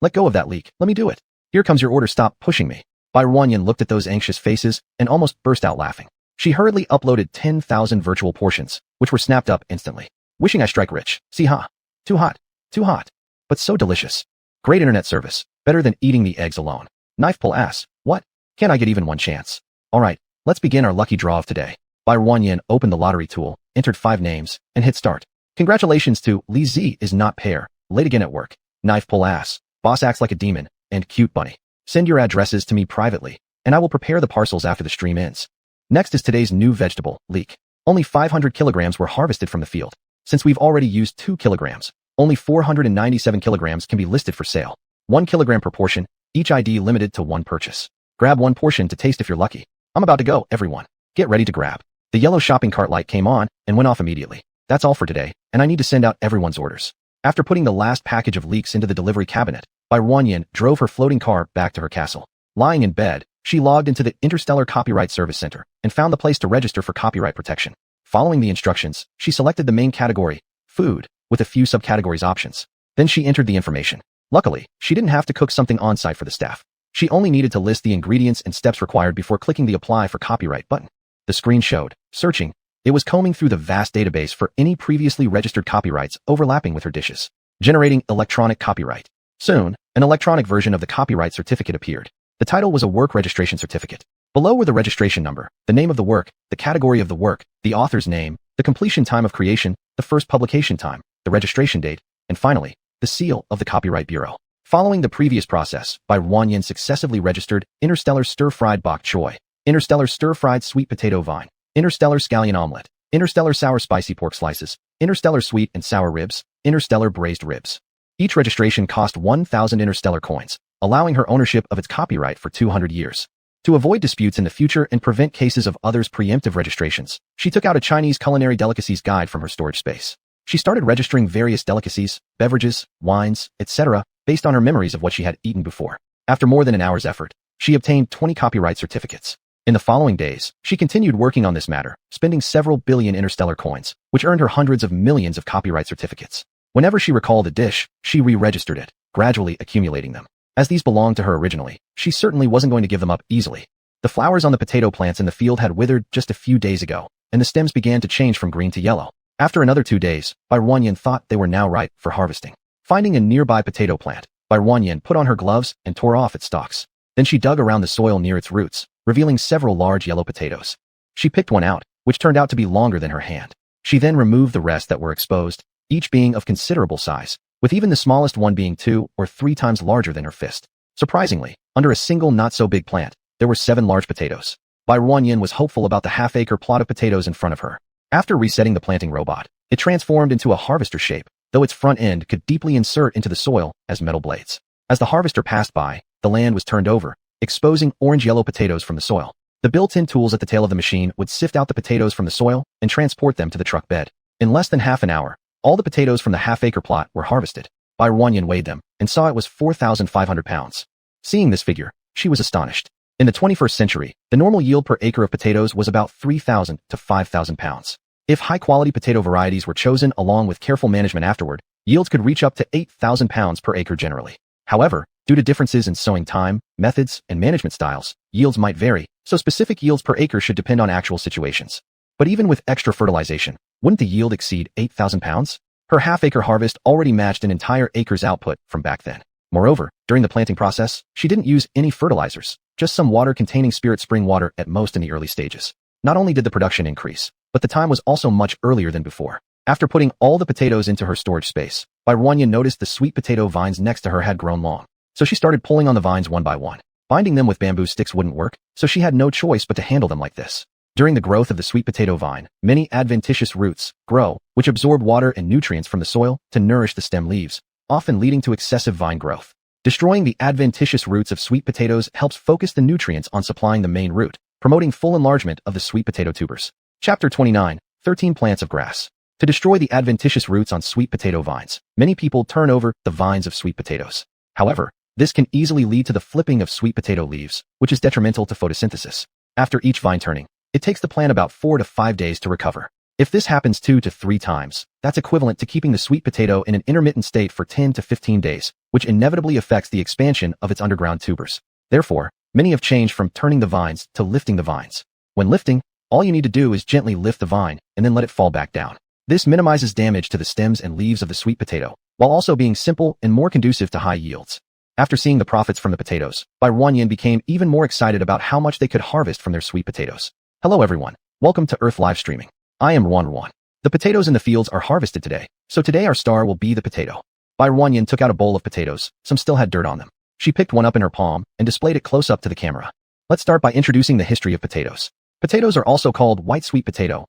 let go of that leek, let me do it. Here comes your order, stop pushing me. Bai Ruanyan looked at those anxious faces and almost burst out laughing. She hurriedly uploaded 10,000 virtual portions, which were snapped up instantly. Wishing I strike rich, see ha. Too hot, but so delicious. Great internet service, better than eating the eggs alone. Knife pull ass, what? Can't I get even one chance? Alright, let's begin our lucky draw of today. Bai Ruanyan opened the lottery tool, entered 5 names, and hit start. Congratulations to Li Z is not pair, late again at work. Knife pull ass. Boss acts like a demon. And cute bunny. Send your addresses to me privately, and I will prepare the parcels after the stream ends. Next is today's new vegetable, leek. Only 500 kilograms were harvested from the field. Since we've already used 2 kilograms, only 497 kilograms can be listed for sale. 1 kilogram per portion, each ID limited to 1 purchase. Grab 1 portion to taste if you're lucky. I'm about to go, everyone. Get ready to grab. The yellow shopping cart light came on and went off immediately. That's all for today, and I need to send out everyone's orders. After putting the last package of leeks into the delivery cabinet, Bai Ruanyan drove her floating car back to her castle. Lying in bed, she logged into the Interstellar Copyright Service Center and found the place to register for copyright protection. Following the instructions, she selected the main category, food, with a few subcategories options. Then she entered the information. Luckily, she didn't have to cook something on-site for the staff. She only needed to list the ingredients and steps required before clicking the Apply for Copyright button. The screen showed, searching. It was combing through the vast database for any previously registered copyrights overlapping with her dishes, generating electronic copyright. Soon, an electronic version of the copyright certificate appeared. The title was a work registration certificate. Below were the registration number, the name of the work, the category of the work, the author's name, the completion time of creation, the first publication time, the registration date, and finally, the seal of the Copyright Bureau. Following the previous process, Bai Ruanyan successively registered Interstellar Stir-Fried Bok Choy, Interstellar Stir-Fried Sweet Potato Vine, Interstellar Scallion Omelette, Interstellar Sour Spicy Pork Slices, Interstellar Sweet and Sour Ribs, Interstellar Braised Ribs. Each registration cost 1,000 interstellar coins, allowing her ownership of its copyright for 200 years. To avoid disputes in the future and prevent cases of others' preemptive registrations, she took out a Chinese culinary delicacies guide from her storage space. She started registering various delicacies, beverages, wines, etc., based on her memories of what she had eaten before. After more than an hour's effort, she obtained 20 copyright certificates. In the following days, she continued working on this matter, spending several billion interstellar coins, which earned her hundreds of millions of copyright certificates. Whenever she recalled a dish, she re-registered it, gradually accumulating them. As these belonged to her originally, she certainly wasn't going to give them up easily. The flowers on the potato plants in the field had withered just a few days ago, and the stems began to change from green to yellow. After another 2 days, Bai Ruanyan thought they were now ripe for harvesting. Finding a nearby potato plant, Bai Ruanyan put on her gloves and tore off its stalks. Then she dug around the soil near its roots, revealing several large yellow potatoes. She picked one out, which turned out to be longer than her hand. She then removed the rest that were exposed, each being of considerable size, with even the smallest one being 2 or 3 times larger than her fist. Surprisingly, under a single not-so-big plant, there were 7 large potatoes. Bai Ruanyan was hopeful about the half-acre plot of potatoes in front of her. After resetting the planting robot, it transformed into a harvester shape, though its front end could deeply insert into the soil as metal blades. As the harvester passed by, the land was turned over, exposing orange-yellow potatoes from the soil. The built-in tools at the tail of the machine would sift out the potatoes from the soil and transport them to the truck bed. In less than half an hour, all the potatoes from the half-acre plot were harvested. Bai Ruanyan weighed them and saw it was 4,500 pounds. Seeing this figure, she was astonished. In the 21st century, the normal yield per acre of potatoes was about 3,000 to 5,000 pounds. If high-quality potato varieties were chosen along with careful management afterward, yields could reach up to 8,000 pounds per acre generally. However, due to differences in sowing time, methods, and management styles, yields might vary, so specific yields per acre should depend on actual situations. But even with extra fertilization, wouldn't the yield exceed 8,000 pounds? Her half-acre harvest already matched an entire acre's output from back then. Moreover, during the planting process, she didn't use any fertilizers, just some water containing spirit spring water at most in the early stages. Not only did the production increase, but the time was also much earlier than before. After putting all the potatoes into her storage space, Bai Ruanyan noticed the sweet potato vines next to her had grown long. So she started pulling on the vines one by one. Binding them with bamboo sticks wouldn't work, so she had no choice but to handle them like this. During the growth of the sweet potato vine, many adventitious roots grow, which absorb water and nutrients from the soil to nourish the stem leaves, often leading to excessive vine growth. Destroying the adventitious roots of sweet potatoes helps focus the nutrients on supplying the main root, promoting full enlargement of the sweet potato tubers. Chapter 29, 13 Plants of Grass. To destroy the adventitious roots on sweet potato vines, many people turn over the vines of sweet potatoes. However, this can easily lead to the flipping of sweet potato leaves, which is detrimental to photosynthesis. After each vine turning, it takes the plant about 4 to 5 days to recover. If this happens 2 to 3 times, that's equivalent to keeping the sweet potato in an intermittent state for 10 to 15 days, which inevitably affects the expansion of its underground tubers. Therefore, many have changed from turning the vines to lifting the vines. When lifting, all you need to do is gently lift the vine and then let it fall back down. This minimizes damage to the stems and leaves of the sweet potato, while also being simple and more conducive to high yields. After seeing the profits from the potatoes, Bai Ruanyan became even more excited about how much they could harvest from their sweet potatoes. Hello everyone, welcome to Earth Live Streaming. I am Ruan. The potatoes in the fields are harvested today, so today our star will be the potato. Bai Ruanyin took out a bowl of potatoes. Some still had dirt on them. She picked one up in her palm and displayed it close up to the camera. Let's start by introducing the history of potatoes. Potatoes are also called white sweet potato,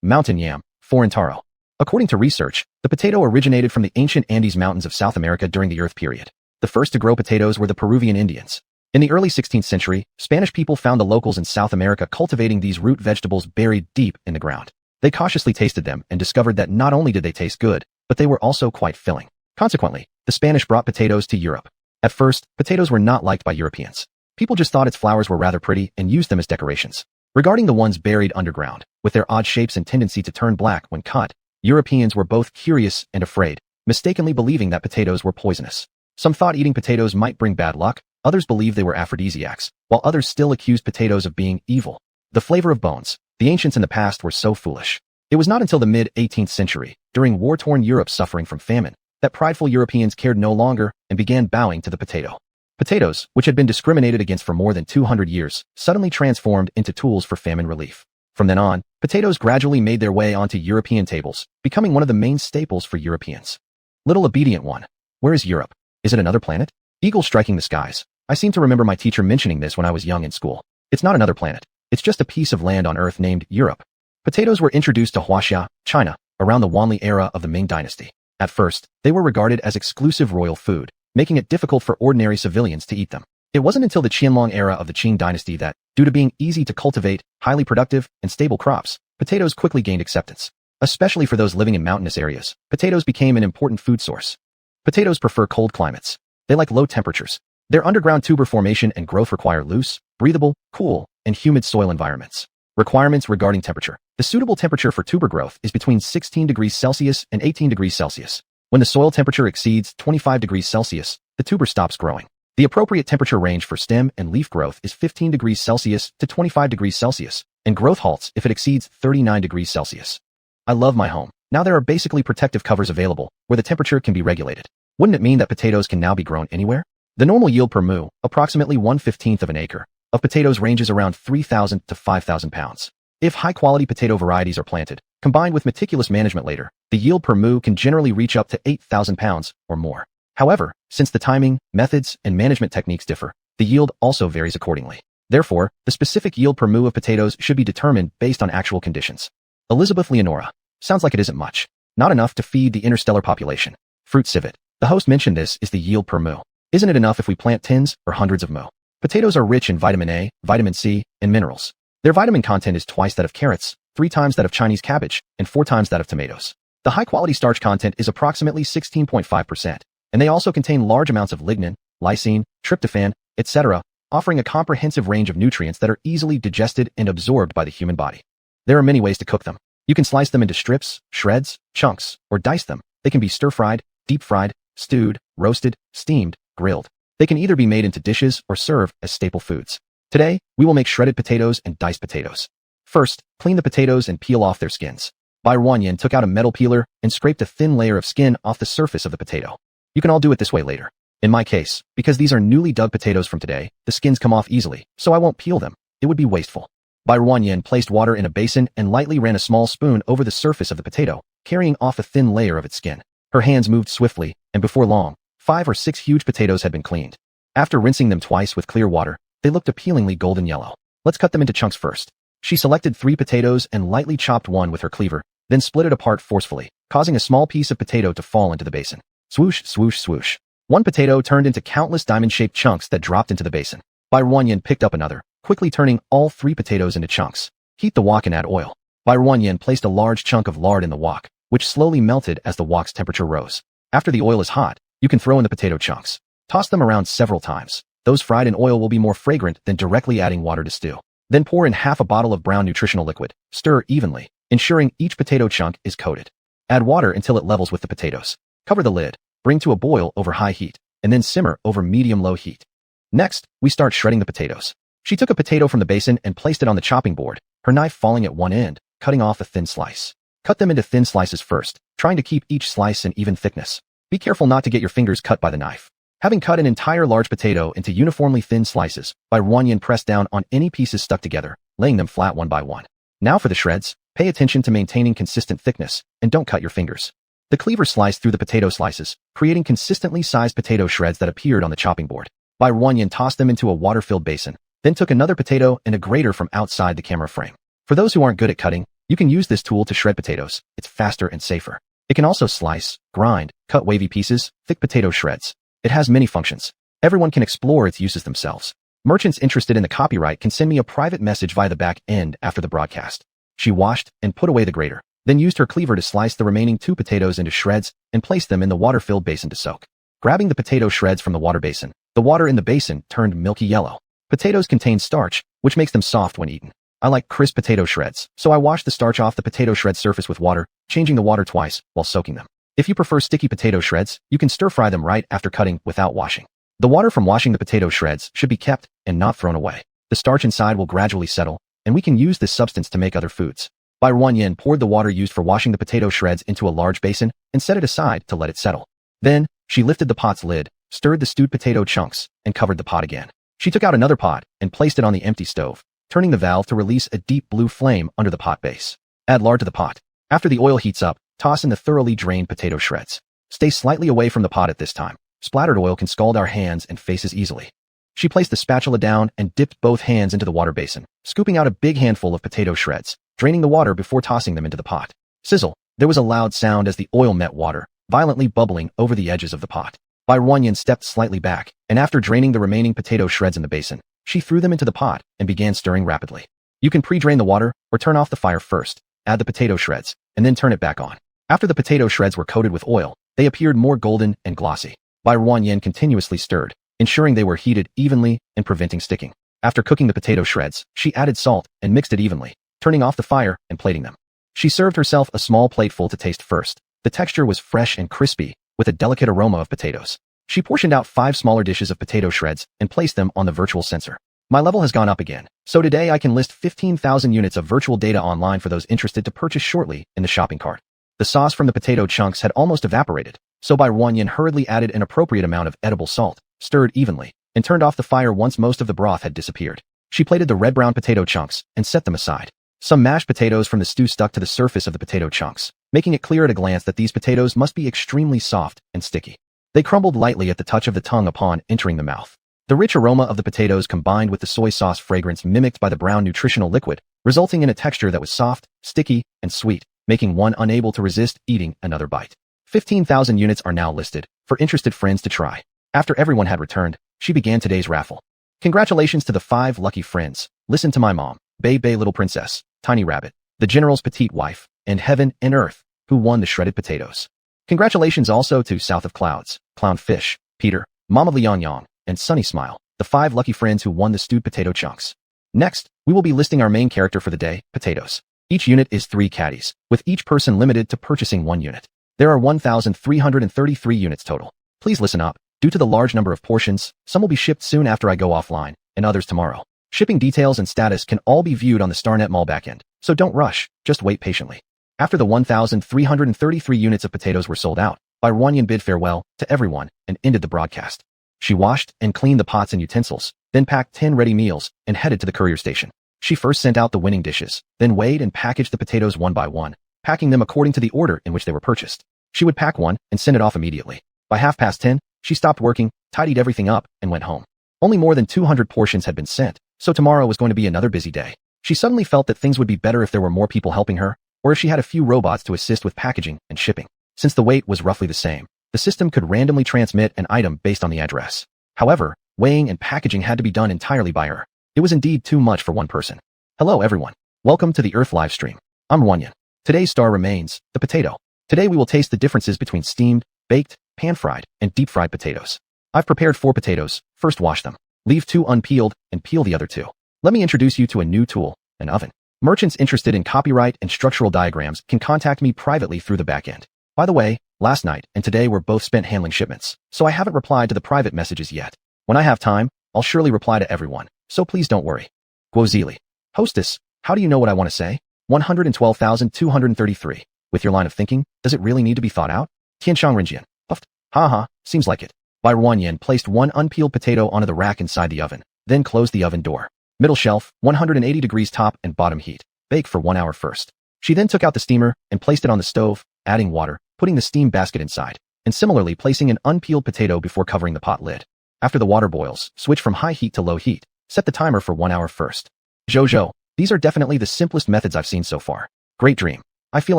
mountain yam, foreign taro. According to research, the potato originated from the ancient Andes Mountains of South America during the Earth period. The first to grow potatoes were the Peruvian Indians. In the early 16th century, Spanish people found the locals in South America cultivating these root vegetables buried deep in the ground. They cautiously tasted them and discovered that not only did they taste good, but they were also quite filling. Consequently, the Spanish brought potatoes to Europe. At first, potatoes were not liked by Europeans. People just thought its flowers were rather pretty and used them as decorations. Regarding the ones buried underground, with their odd shapes and tendency to turn black when cut, Europeans were both curious and afraid, mistakenly believing that potatoes were poisonous. Some thought eating potatoes might bring bad luck, others believed they were aphrodisiacs, while others still accused potatoes of being evil. The flavor of bones. The ancients in the past were so foolish. It was not until the mid-18th century, during war-torn Europe suffering from famine, that prideful Europeans cared no longer and began bowing to the potato. Potatoes, which had been discriminated against for more than 200 years, suddenly transformed into tools for famine relief. From then on, potatoes gradually made their way onto European tables, becoming one of the main staples for Europeans. Little obedient one. Where is Europe? Is it another planet? Eagle striking the skies. I seem to remember my teacher mentioning this when I was young in school. It's not another planet. It's just a piece of land on Earth named Europe. Potatoes were introduced to Huaxia, China, around the Wanli era of the Ming Dynasty. At first, they were regarded as exclusive royal food, making it difficult for ordinary civilians to eat them. It wasn't until the Qianlong era of the Qing Dynasty that, due to being easy to cultivate, highly productive, and stable crops, potatoes quickly gained acceptance. Especially for those living in mountainous areas, potatoes became an important food source. Potatoes prefer cold climates. They like low temperatures. Their underground tuber formation and growth require loose, breathable, cool, and humid soil environments. Requirements regarding temperature. The suitable temperature for tuber growth is between 16 degrees Celsius and 18 degrees Celsius. When the soil temperature exceeds 25 degrees Celsius, the tuber stops growing. The appropriate temperature range for stem and leaf growth is 15 degrees Celsius to 25 degrees Celsius, and growth halts if it exceeds 39 degrees Celsius. I love my home. Now there are basically protective covers available, where the temperature can be regulated. Wouldn't it mean that potatoes can now be grown anywhere? The normal yield per mu, approximately 1/15 of an acre, of potatoes ranges around 3,000 to 5,000 pounds. If high-quality potato varieties are planted, combined with meticulous management later, the yield per mu can generally reach up to 8,000 pounds or more. However, since the timing, methods, and management techniques differ, the yield also varies accordingly. Therefore, the specific yield per mu of potatoes should be determined based on actual conditions. Elizabeth Leonora. Sounds like it isn't much. Not enough to feed the interstellar population. Fruit civet. The host mentioned this is the yield per mu. Isn't it enough if we plant tens or hundreds of mu? Potatoes are rich in vitamin A, vitamin C, and minerals. Their vitamin content is twice that of carrots, 3 times that of Chinese cabbage, and 4 times that of tomatoes. The high-quality starch content is approximately 16.5%, and they also contain large amounts of lignin, lysine, tryptophan, etc., offering a comprehensive range of nutrients that are easily digested and absorbed by the human body. There are many ways to cook them. You can slice them into strips, shreds, chunks, or dice them. They can be stir-fried, deep-fried, stewed, roasted, steamed, grilled. They can either be made into dishes or served as staple foods. Today, we will make shredded potatoes and diced potatoes. First, clean the potatoes and peel off their skins. Bai Ruanyin took out a metal peeler and scraped a thin layer of skin off the surface of the potato. You can all do it this way later. In my case, because these are newly dug potatoes from today, the skins come off easily, so I won't peel them. It would be wasteful. Bai Ruanyin placed water in a basin and lightly ran a small spoon over the surface of the potato, carrying off a thin layer of its skin. Her hands moved swiftly, and before long, 5 or 6 huge potatoes had been cleaned. After rinsing them twice with clear water, they looked appealingly golden yellow. Let's cut them into chunks first. She selected 3 potatoes and lightly chopped one with her cleaver, then split it apart forcefully, causing a small piece of potato to fall into the basin. Swoosh, swoosh, swoosh. One potato turned into countless diamond-shaped chunks that dropped into the basin. Bai Ruanyin picked up another, quickly turning all 3 potatoes into chunks. Heat the wok and add oil. Bai Ruanyin placed a large chunk of lard in the wok, which slowly melted as the wok's temperature rose. After the oil is hot, you can throw in the potato chunks. Toss them around several times. Those fried in oil will be more fragrant than directly adding water to stew. Then pour in half a bottle of brown nutritional liquid. Stir evenly, ensuring each potato chunk is coated. Add water until it levels with the potatoes. Cover the lid, bring to a boil over high heat, and then simmer over medium-low heat. Next, we start shredding the potatoes. She took a potato from the basin and placed it on the chopping board, her knife falling at one end, cutting off a thin slice. Cut them into thin slices first, trying to keep each slice an even thickness. Be careful not to get your fingers cut by the knife. Having cut an entire large potato into uniformly thin slices, Bai Ruanyin pressed down on any pieces stuck together, laying them flat one by one. Now for the shreds, pay attention to maintaining consistent thickness, and don't cut your fingers. The cleaver sliced through the potato slices, creating consistently sized potato shreds that appeared on the chopping board. Bai Ruanyan tossed them into a water-filled basin, then took another potato and a grater from outside the camera frame. For those who aren't good at cutting, you can use this tool to shred potatoes. It's faster and safer. It can also slice, grind, cut wavy pieces, thick potato shreds. It has many functions. Everyone can explore its uses themselves. Merchants interested in the copyright can send me a private message via the back end after the broadcast. She washed and put away the grater, then used her cleaver to slice the remaining 2 potatoes into shreds and place them in the water-filled basin to soak. Grabbing the potato shreds from the water basin, the water in the basin turned milky yellow. Potatoes contain starch, which makes them soft when eaten. I like crisp potato shreds, so I washed the starch off the potato shred surface with water, changing the water twice while soaking them. If you prefer sticky potato shreds, you can stir-fry them right after cutting without washing. The water from washing the potato shreds should be kept and not thrown away. The starch inside will gradually settle, and we can use this substance to make other foods. Bai Ruanyan poured the water used for washing the potato shreds into a large basin and set it aside to let it settle. Then, she lifted the pot's lid, stirred the stewed potato chunks, and covered the pot again. She took out another pot and placed it on the empty stove, turning the valve to release a deep blue flame under the pot base. Add lard to the pot. After the oil heats up, toss in the thoroughly drained potato shreds. Stay slightly away from the pot at this time. Splattered oil can scald our hands and faces easily. She placed the spatula down and dipped both hands into the water basin, scooping out a big handful of potato shreds, draining the water before tossing them into the pot. Sizzle! There was a loud sound as the oil met water, violently bubbling over the edges of the pot. Bai Ruanyan stepped slightly back, and after draining the remaining potato shreds in the basin, she threw them into the pot and began stirring rapidly. You can pre-drain the water or turn off the fire first, add the potato shreds, and then turn it back on. After the potato shreds were coated with oil, they appeared more golden and glossy. Bai Ruanyan continuously stirred, ensuring they were heated evenly and preventing sticking. After cooking the potato shreds, she added salt and mixed it evenly, turning off the fire and plating them. She served herself a small plateful to taste first. The texture was fresh and crispy, with a delicate aroma of potatoes. She portioned out 5 smaller dishes of potato shreds and placed them on the virtual sensor. My level has gone up again, so today I can list 15,000 units of virtual data online for those interested to purchase shortly in the shopping cart. The sauce from the potato chunks had almost evaporated, so Bai Ruanyan hurriedly added an appropriate amount of edible salt, stirred evenly, and turned off the fire once most of the broth had disappeared. She plated the red-brown potato chunks and set them aside. Some mashed potatoes from the stew stuck to the surface of the potato chunks, making it clear at a glance that these potatoes must be extremely soft and sticky. They crumbled lightly at the touch of the tongue upon entering the mouth. The rich aroma of the potatoes combined with the soy sauce fragrance mimicked by the brown nutritional liquid, resulting in a texture that was soft, sticky, and sweet, making one unable to resist eating another bite. 15,000 units are now listed for interested friends to try. After everyone had returned, she began today's raffle. Congratulations to the 5 lucky friends. Listen to my mom, Bay Bay Little Princess, Tiny Rabbit, the General's petite wife, and Heaven and Earth, who won the shredded potatoes. Congratulations also to South of Clouds, Clownfish, Peter, Mama Liang Yang, and Sunny Smile, the 5 lucky friends who won the stewed potato chunks. Next, we will be listing our main character for the day, potatoes. Each unit is 3 caddies, with each person limited to purchasing 1 unit. There are 1,333 units total. Please listen up. Due to the large number of portions, some will be shipped soon after I go offline, and others tomorrow. Shipping details and status can all be viewed on the StarNet Mall backend, so don't rush, just wait patiently. After the 1,333 units of potatoes were sold out, Bai Ruanyan bid farewell to everyone and ended the broadcast. She washed and cleaned the pots and utensils, then packed 10 ready meals and headed to the courier station. She first sent out the winning dishes, then weighed and packaged the potatoes one by one, packing them according to the order in which they were purchased. She would pack one and send it off immediately. By 10:30, she stopped working, tidied everything up, and went home. Only more than 200 portions had been sent, so tomorrow was going to be another busy day. She suddenly felt that things would be better if there were more people helping her, or if she had a few robots to assist with packaging and shipping. Since the weight was roughly the same, the system could randomly transmit an item based on the address. However, weighing and packaging had to be done entirely by her. It was indeed too much for one person. Hello everyone. Welcome to the Earth live stream. I'm Ruanyan. Today's star remains the potato. Today we will taste the differences between steamed, baked, pan-fried, and deep-fried potatoes. I've prepared 4 potatoes. First wash them. Leave 2 unpeeled and peel the other 2. Let me introduce you to a new tool, an oven. Merchants interested in copyright and structural diagrams can contact me privately through the backend. By the way, last night and today were both spent handling shipments, so I haven't replied to the private messages yet. When I have time, I'll surely reply to everyone, so please don't worry. Guozili. Hostess, how do you know what I want to say? 112,233. With your line of thinking, does it really need to be thought out? Tianshang Rinjian. Puffed. Haha, seems like it. Bai Ruanyan placed 1 unpeeled potato onto the rack inside the oven, then closed the oven door. Middle shelf, 180 degrees top and bottom heat. Bake for 1 hour first. She then took out the steamer and placed it on the stove, adding water, putting the steam basket inside, and similarly placing an unpeeled potato before covering the pot lid. After the water boils, switch from high heat to low heat. Set the timer for 1 hour first. Jojo, these are definitely the simplest methods I've seen so far. Great dream. I feel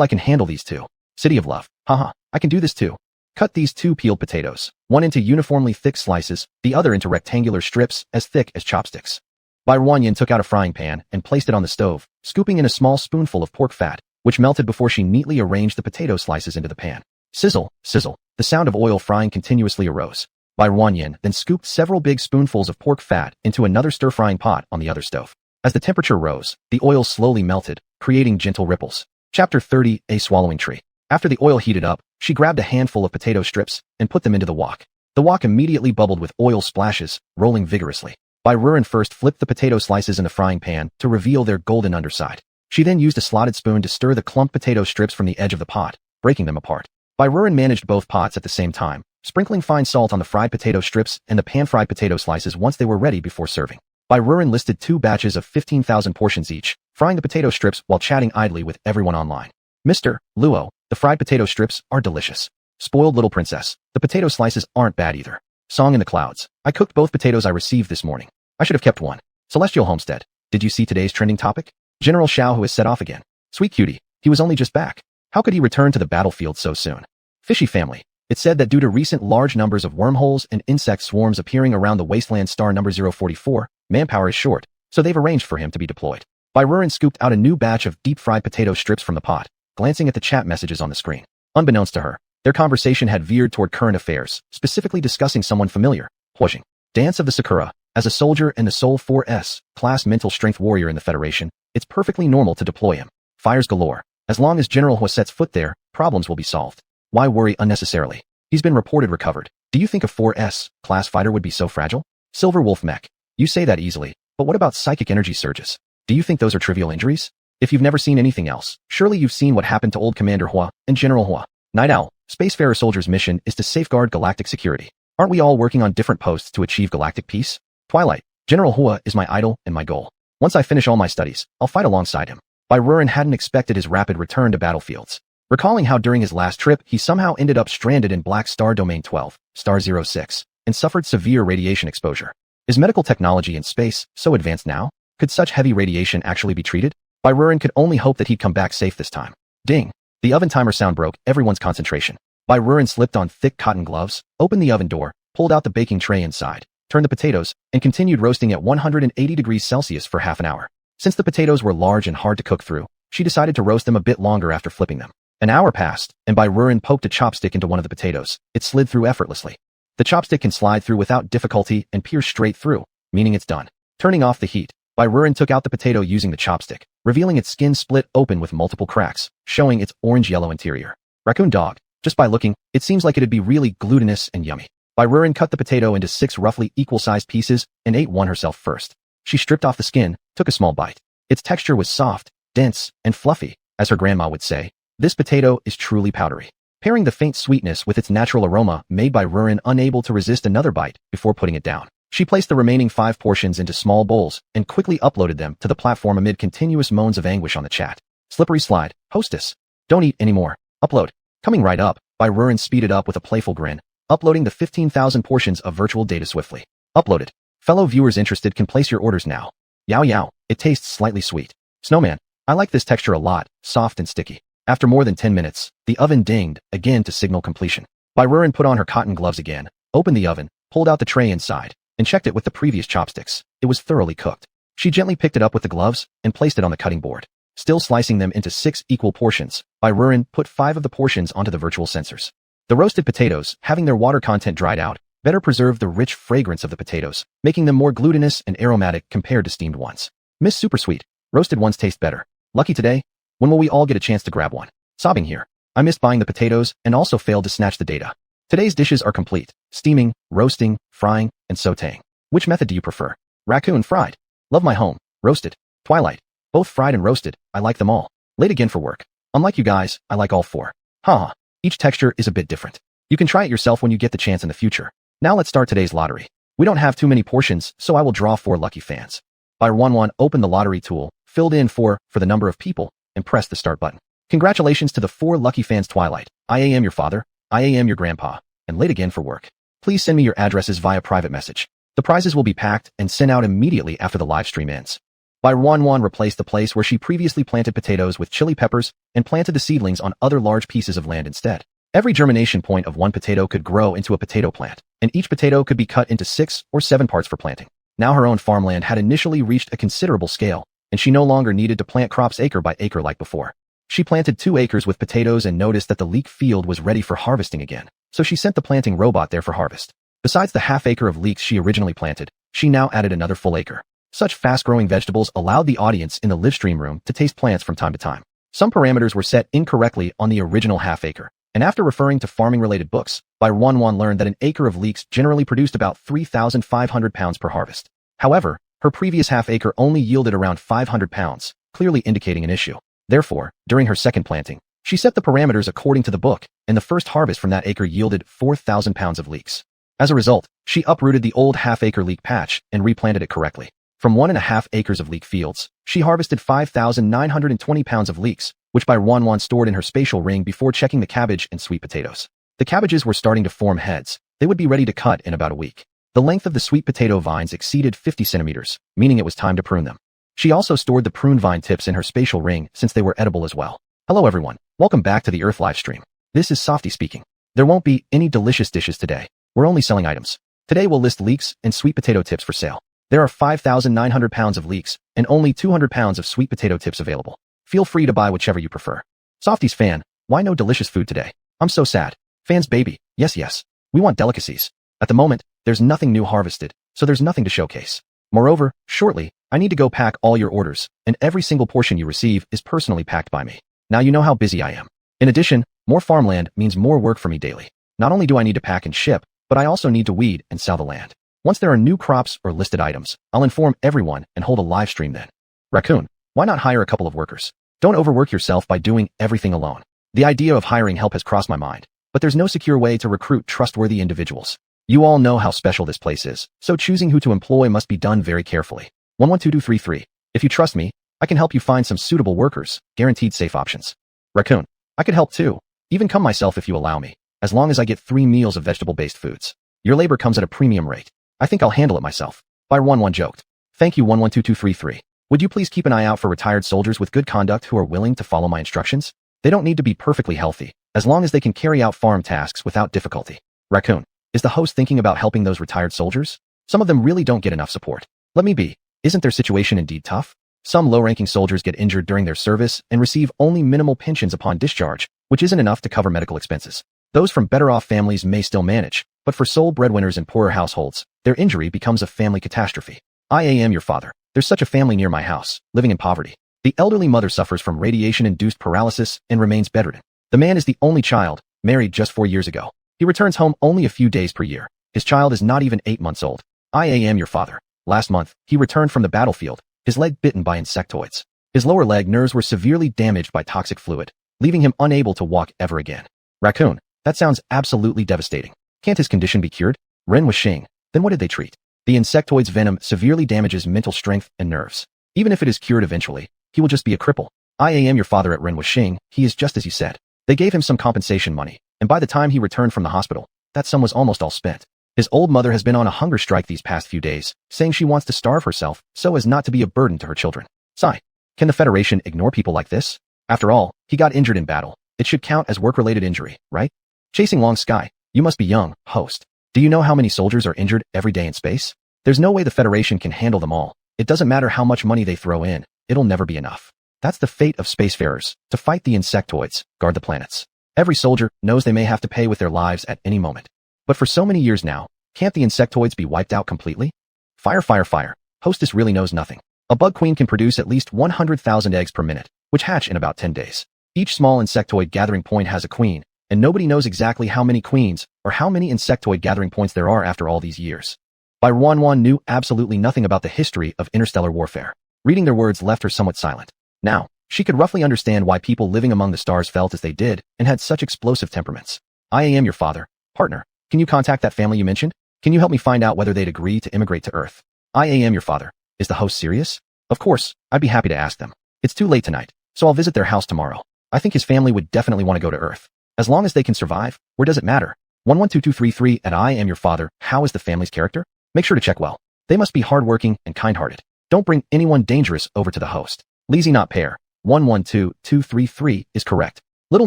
I can handle these too. City of Love. Haha, I can do this too. Cut these 2 peeled potatoes, one into uniformly thick slices, the other into rectangular strips as thick as chopsticks. Bai Ruanyin took out a frying pan and placed it on the stove, scooping in a small spoonful of pork fat, which melted before she neatly arranged the potato slices into the pan. Sizzle, sizzle. The sound of oil frying continuously arose. Bai Ruanyin then scooped several big spoonfuls of pork fat into another stir-frying pot on the other stove. As the temperature rose, the oil slowly melted, creating gentle ripples. Chapter 30, A Swallowing Tree. After the oil heated up, she grabbed a handful of potato strips and put them into the wok. The wok immediately bubbled with oil splashes, rolling vigorously. Bai Ruan first flipped the potato slices in the frying pan to reveal their golden underside. She then used a slotted spoon to stir the clumped potato strips from the edge of the pot, breaking them apart. Bai Ruan managed both pots at the same time, sprinkling fine salt on the fried potato strips and the pan-fried potato slices once they were ready before serving. Bai Ruan listed 2 batches of 15,000 portions each, frying the potato strips while chatting idly with everyone online. Mr. Luo, the fried potato strips are delicious. Spoiled little princess, the potato slices aren't bad either. Song in the clouds. I cooked both potatoes I received this morning. I should have kept one. Celestial Homestead. Did you see today's trending topic? General Xiao who has set off again. Sweet cutie. He was only just back. How could he return to the battlefield so soon? Fishy family. It said that due to recent large numbers of wormholes and insect swarms appearing around the wasteland star number 044, manpower is short, so they've arranged for him to be deployed. Bai Ruan scooped out a new batch of deep-fried potato strips from the pot, glancing at the chat messages on the screen. Unbeknownst to her, their conversation had veered toward current affairs, specifically discussing someone familiar, Huojing. Dance of the Sakura. As a soldier and the Soul 4S class mental strength warrior in the Federation, it's perfectly normal to deploy him. Fires galore. As long as General Hua sets foot there, problems will be solved. Why worry unnecessarily? He's been reported recovered. Do you think a 4S class fighter would be so fragile? Silver Wolf Mech. You say that easily, but what about psychic energy surges? Do you think those are trivial injuries? If you've never seen anything else, surely you've seen what happened to old Commander Hua and General Hua. Night Owl. Spacefarer Soldier's mission is to safeguard galactic security. Aren't we all working on different posts to achieve galactic peace? Twilight. General Hua is my idol and my goal. Once I finish all my studies, I'll fight alongside him. Bai Ruan hadn't expected his rapid return to battlefields. Recalling how during his last trip he somehow ended up stranded in Black Star Domain 12, Star 06, and suffered severe radiation exposure. Is medical technology in space so advanced now? Could such heavy radiation actually be treated? Bai Ruan could only hope that he'd come back safe this time. Ding! The oven timer sound broke everyone's concentration. Bai Ruan slipped on thick cotton gloves, opened the oven door, pulled out the baking tray inside, turned the potatoes, and continued roasting at 180 degrees Celsius for half an hour. Since the potatoes were large and hard to cook through, she decided to roast them a bit longer after flipping them. An hour passed, and Bai Ruan poked a chopstick into one of the potatoes. It slid through effortlessly. The chopstick can slide through without difficulty and pierce straight through, meaning it's done. Turning off the heat, Bai Ruan took out the potato using the chopstick, revealing its skin split open with multiple cracks, showing its orange-yellow interior. Raccoon dog. Just by looking, it seems like it'd be really glutinous and yummy. Bai Ruan cut the potato into 6 roughly equal-sized pieces and ate one herself first. She stripped off the skin, took a small bite. Its texture was soft, dense, and fluffy, as her grandma would say. This potato is truly powdery. Pairing the faint sweetness with its natural aroma made Bai Ruan unable to resist another bite before putting it down. She placed the remaining 5 portions into small bowls and quickly uploaded them to the platform amid continuous moans of anguish on the chat. Slippery slide. Hostess. Don't eat anymore. Upload. Coming right up, Bai Ruan speeded up with a playful grin, uploading the 15,000 portions of virtual data swiftly. Uploaded. Fellow viewers interested can place your orders now. Yao yao. It tastes slightly sweet. Snowman. I like this texture a lot, soft and sticky. After more than 10 minutes, the oven dinged, again to signal completion. Bai Ruan put on her cotton gloves again, opened the oven, pulled out the tray inside, and checked it with the previous chopsticks. It was thoroughly cooked. She gently picked it up with the gloves and placed it on the cutting board. Still slicing them into 6 equal portions, Bai Ruan put 5 of the portions onto the virtual sensors. The roasted potatoes, having their water content dried out, better preserved the rich fragrance of the potatoes, making them more glutinous and aromatic compared to steamed ones. Miss Super Sweet. Roasted ones taste better. Lucky today? When will we all get a chance to grab one? Sobbing here. I missed buying the potatoes and also failed to snatch the data. Today's dishes are complete. Steaming, roasting, frying, and sautéing. Which method do you prefer? Raccoon fried. Love my home. Roasted. Twilight. Both fried and roasted. I like them all. Late again for work. Unlike you guys, I like all 4. Haha. Each texture is a bit different. You can try it yourself when you get the chance in the future. Now let's start today's lottery. We don't have too many portions, so I will draw 4 lucky fans. Bai Ruan opened the lottery tool, filled in 4 for the number of people, and pressed the start button. Congratulations to the 4 lucky fans Twilight. I am your father, I am your grandpa, and late again for work. Please send me your addresses via private message. The prizes will be packed and sent out immediately after the live stream ends. By Wan replaced the place where she previously planted potatoes with chili peppers and planted the seedlings on other large pieces of land instead. Every germination point of one potato could grow into a potato plant, and each potato could be cut into 6 or 7 parts for planting. Now her own farmland had initially reached a considerable scale, and she no longer needed to plant crops acre by acre like before. She planted 2 acres with potatoes and noticed that the leek field was ready for harvesting again, so she sent the planting robot there for harvest. Besides the half-acre of leeks she originally planted, she now added another full acre. Such fast-growing vegetables allowed the audience in the live stream room to taste plants from time to time. Some parameters were set incorrectly on the original half-acre, and after referring to farming-related books, Wan learned that an acre of leeks generally produced about 3,500 pounds per harvest. However, her previous half-acre only yielded around 500 pounds, clearly indicating an issue. Therefore, during her second planting, she set the parameters according to the book, and the first harvest from that acre yielded 4,000 pounds of leeks. As a result, she uprooted the old half-acre leek patch and replanted it correctly. From 1.5 acres of leek fields, she harvested 5,920 pounds of leeks, which Wan stored in her spatial ring before checking the cabbage and sweet potatoes. The cabbages were starting to form heads. They would be ready to cut in about a week. The length of the sweet potato vines exceeded 50 centimeters, meaning it was time to prune them. She also stored the prune vine tips in her spatial ring since they were edible as well. Hello everyone, welcome back to the Earth live stream. This is Softy speaking. There won't be any delicious dishes today. We're only selling items. Today we'll list leeks and sweet potato tips for sale. There are 5,900 pounds of leeks and only 200 pounds of sweet potato tips available. Feel free to buy whichever you prefer. Softy's fan, why no delicious food today? I'm so sad. Fans baby, yes. We want delicacies. At the moment, there's nothing new harvested, so there's nothing to showcase. Moreover, shortly, I need to go pack all your orders, and every single portion you receive is personally packed by me. Now you know how busy I am. In addition, more farmland means more work for me daily. Not only do I need to pack and ship, but I also need to weed and sell the land. Once there are new crops or listed items, I'll inform everyone and hold a live stream then. Raccoon, why not hire a couple of workers? Don't overwork yourself by doing everything alone. The idea of hiring help has crossed my mind, but there's no secure way to recruit trustworthy individuals. You all know how special this place is, so choosing who to employ must be done very carefully. 112233. If you trust me, I can help you find some suitable workers, guaranteed safe options. Raccoon, I could help too. Even come myself if you allow me, as long as I get 3 meals of vegetable-based foods. Your labor comes at a premium rate. I think I'll handle it myself. Barren joked. Thank you 112233. Would you please keep an eye out for retired soldiers with good conduct who are willing to follow my instructions? They don't need to be perfectly healthy, as long as they can carry out farm tasks without difficulty. Raccoon, is the host thinking about helping those retired soldiers? Some of them really don't get enough support. Let me be. Isn't their situation indeed tough? Some low-ranking soldiers get injured during their service and receive only minimal pensions upon discharge, which isn't enough to cover medical expenses. Those from better-off families may still manage, but for sole breadwinners in poorer households, their injury becomes a family catastrophe. I am your father. There's such a family near my house, living in poverty. The elderly mother suffers from radiation-induced paralysis and remains bedridden. The man is the only child, married just 4 years ago. He returns home only a few days per year. His child is not even 8 months old. I am your father. Last month, he returned from the battlefield, his leg bitten by insectoids. His lower leg nerves were severely damaged by toxic fluid, leaving him unable to walk ever again. Raccoon, that sounds absolutely devastating. Can't his condition be cured? Ren was Shing. Then what did they treat? The insectoid's venom severely damages mental strength and nerves. Even if it is cured eventually, he will just be a cripple. I am your father at Ren was Shing. He is just as you said. They gave him some compensation money, and by the time he returned from the hospital, that sum was almost all spent. His old mother has been on a hunger strike these past few days, saying she wants to starve herself so as not to be a burden to her children. Sigh. Can the Federation ignore people like this? After all, he got injured in battle. It should count as work-related injury, right? Chasing Long Sky, you must be young, host. Do you know how many soldiers are injured every day in space? There's no way the Federation can handle them all. It doesn't matter how much money they throw in, it'll never be enough. That's the fate of spacefarers, to fight the insectoids, guard the planets. Every soldier knows they may have to pay with their lives at any moment. But for so many years now, can't the insectoids be wiped out completely? Fire. Hostess really knows nothing. A bug queen can produce at least 100,000 eggs per minute, which hatch in about 10 days. Each small insectoid gathering point has a queen, and nobody knows exactly how many queens or how many insectoid gathering points there are after all these years. Barren knew absolutely nothing about the history of interstellar warfare. Reading their words left her somewhat silent. Now, she could roughly understand why people living among the stars felt as they did and had such explosive temperaments. I am your father. Partner, can you contact that family you mentioned? Can you help me find out whether they'd agree to immigrate to Earth? I am your father. Is the host serious? Of course, I'd be happy to ask them. It's too late tonight, so I'll visit their house tomorrow. I think his family would definitely want to go to Earth. As long as they can survive, where does it matter? 112233 at I am your father. How is the family's character? Make sure to check well. They must be hardworking and kind-hearted. Don't bring anyone dangerous over to the host. Lazy not pair. 112233 is correct. Little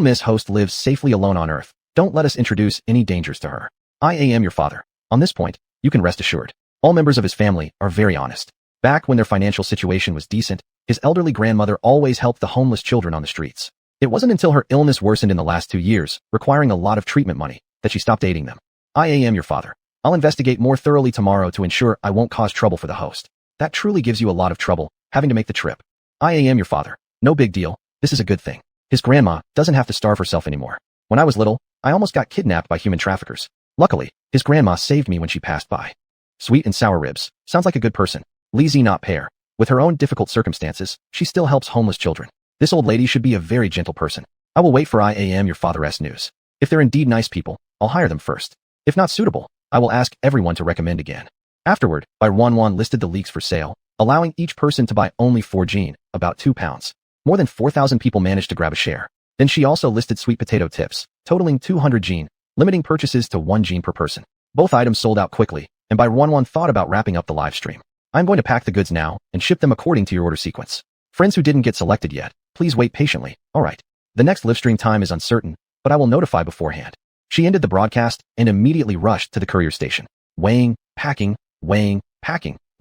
Miss Host lives safely alone on Earth. Don't let us introduce any dangers to her. I am your father. On this point, you can rest assured. All members of his family are very honest. Back when their financial situation was decent, his elderly grandmother always helped the homeless children on the streets. It wasn't until her illness worsened in the last 2 years, requiring a lot of treatment money, that she stopped aiding them. I am your father. I'll investigate more thoroughly tomorrow to ensure I won't cause trouble for the host. That truly gives you a lot of trouble, having to make the trip. I am your father. No big deal. This is a good thing. His grandma doesn't have to starve herself anymore. When I was little, I almost got kidnapped by human traffickers. Luckily, his grandma saved me when she passed by. Sweet and sour ribs. Sounds like a good person. Lazy not pair. With her own difficult circumstances, she still helps homeless children. This old lady should be a very gentle person. I will wait for I am your father's news. If they're indeed nice people, I'll hire them first. If not suitable, I will ask everyone to recommend again. Afterward, Barren listed the leeks for sale, allowing each person to buy only 4 gene, about 2 pounds. More than 4,000 people managed to grab a share. Then she also listed sweet potato tips, totaling 200 gene, limiting purchases to 1 gene per person. Both items sold out quickly, and Barren thought about wrapping up the live stream. I'm going to pack the goods now and ship them according to your order sequence. Friends who didn't get selected yet, please wait patiently. Alright. The next live stream time is uncertain, but I will notify beforehand. She ended the broadcast and immediately rushed to the courier station. Weighing, packing. When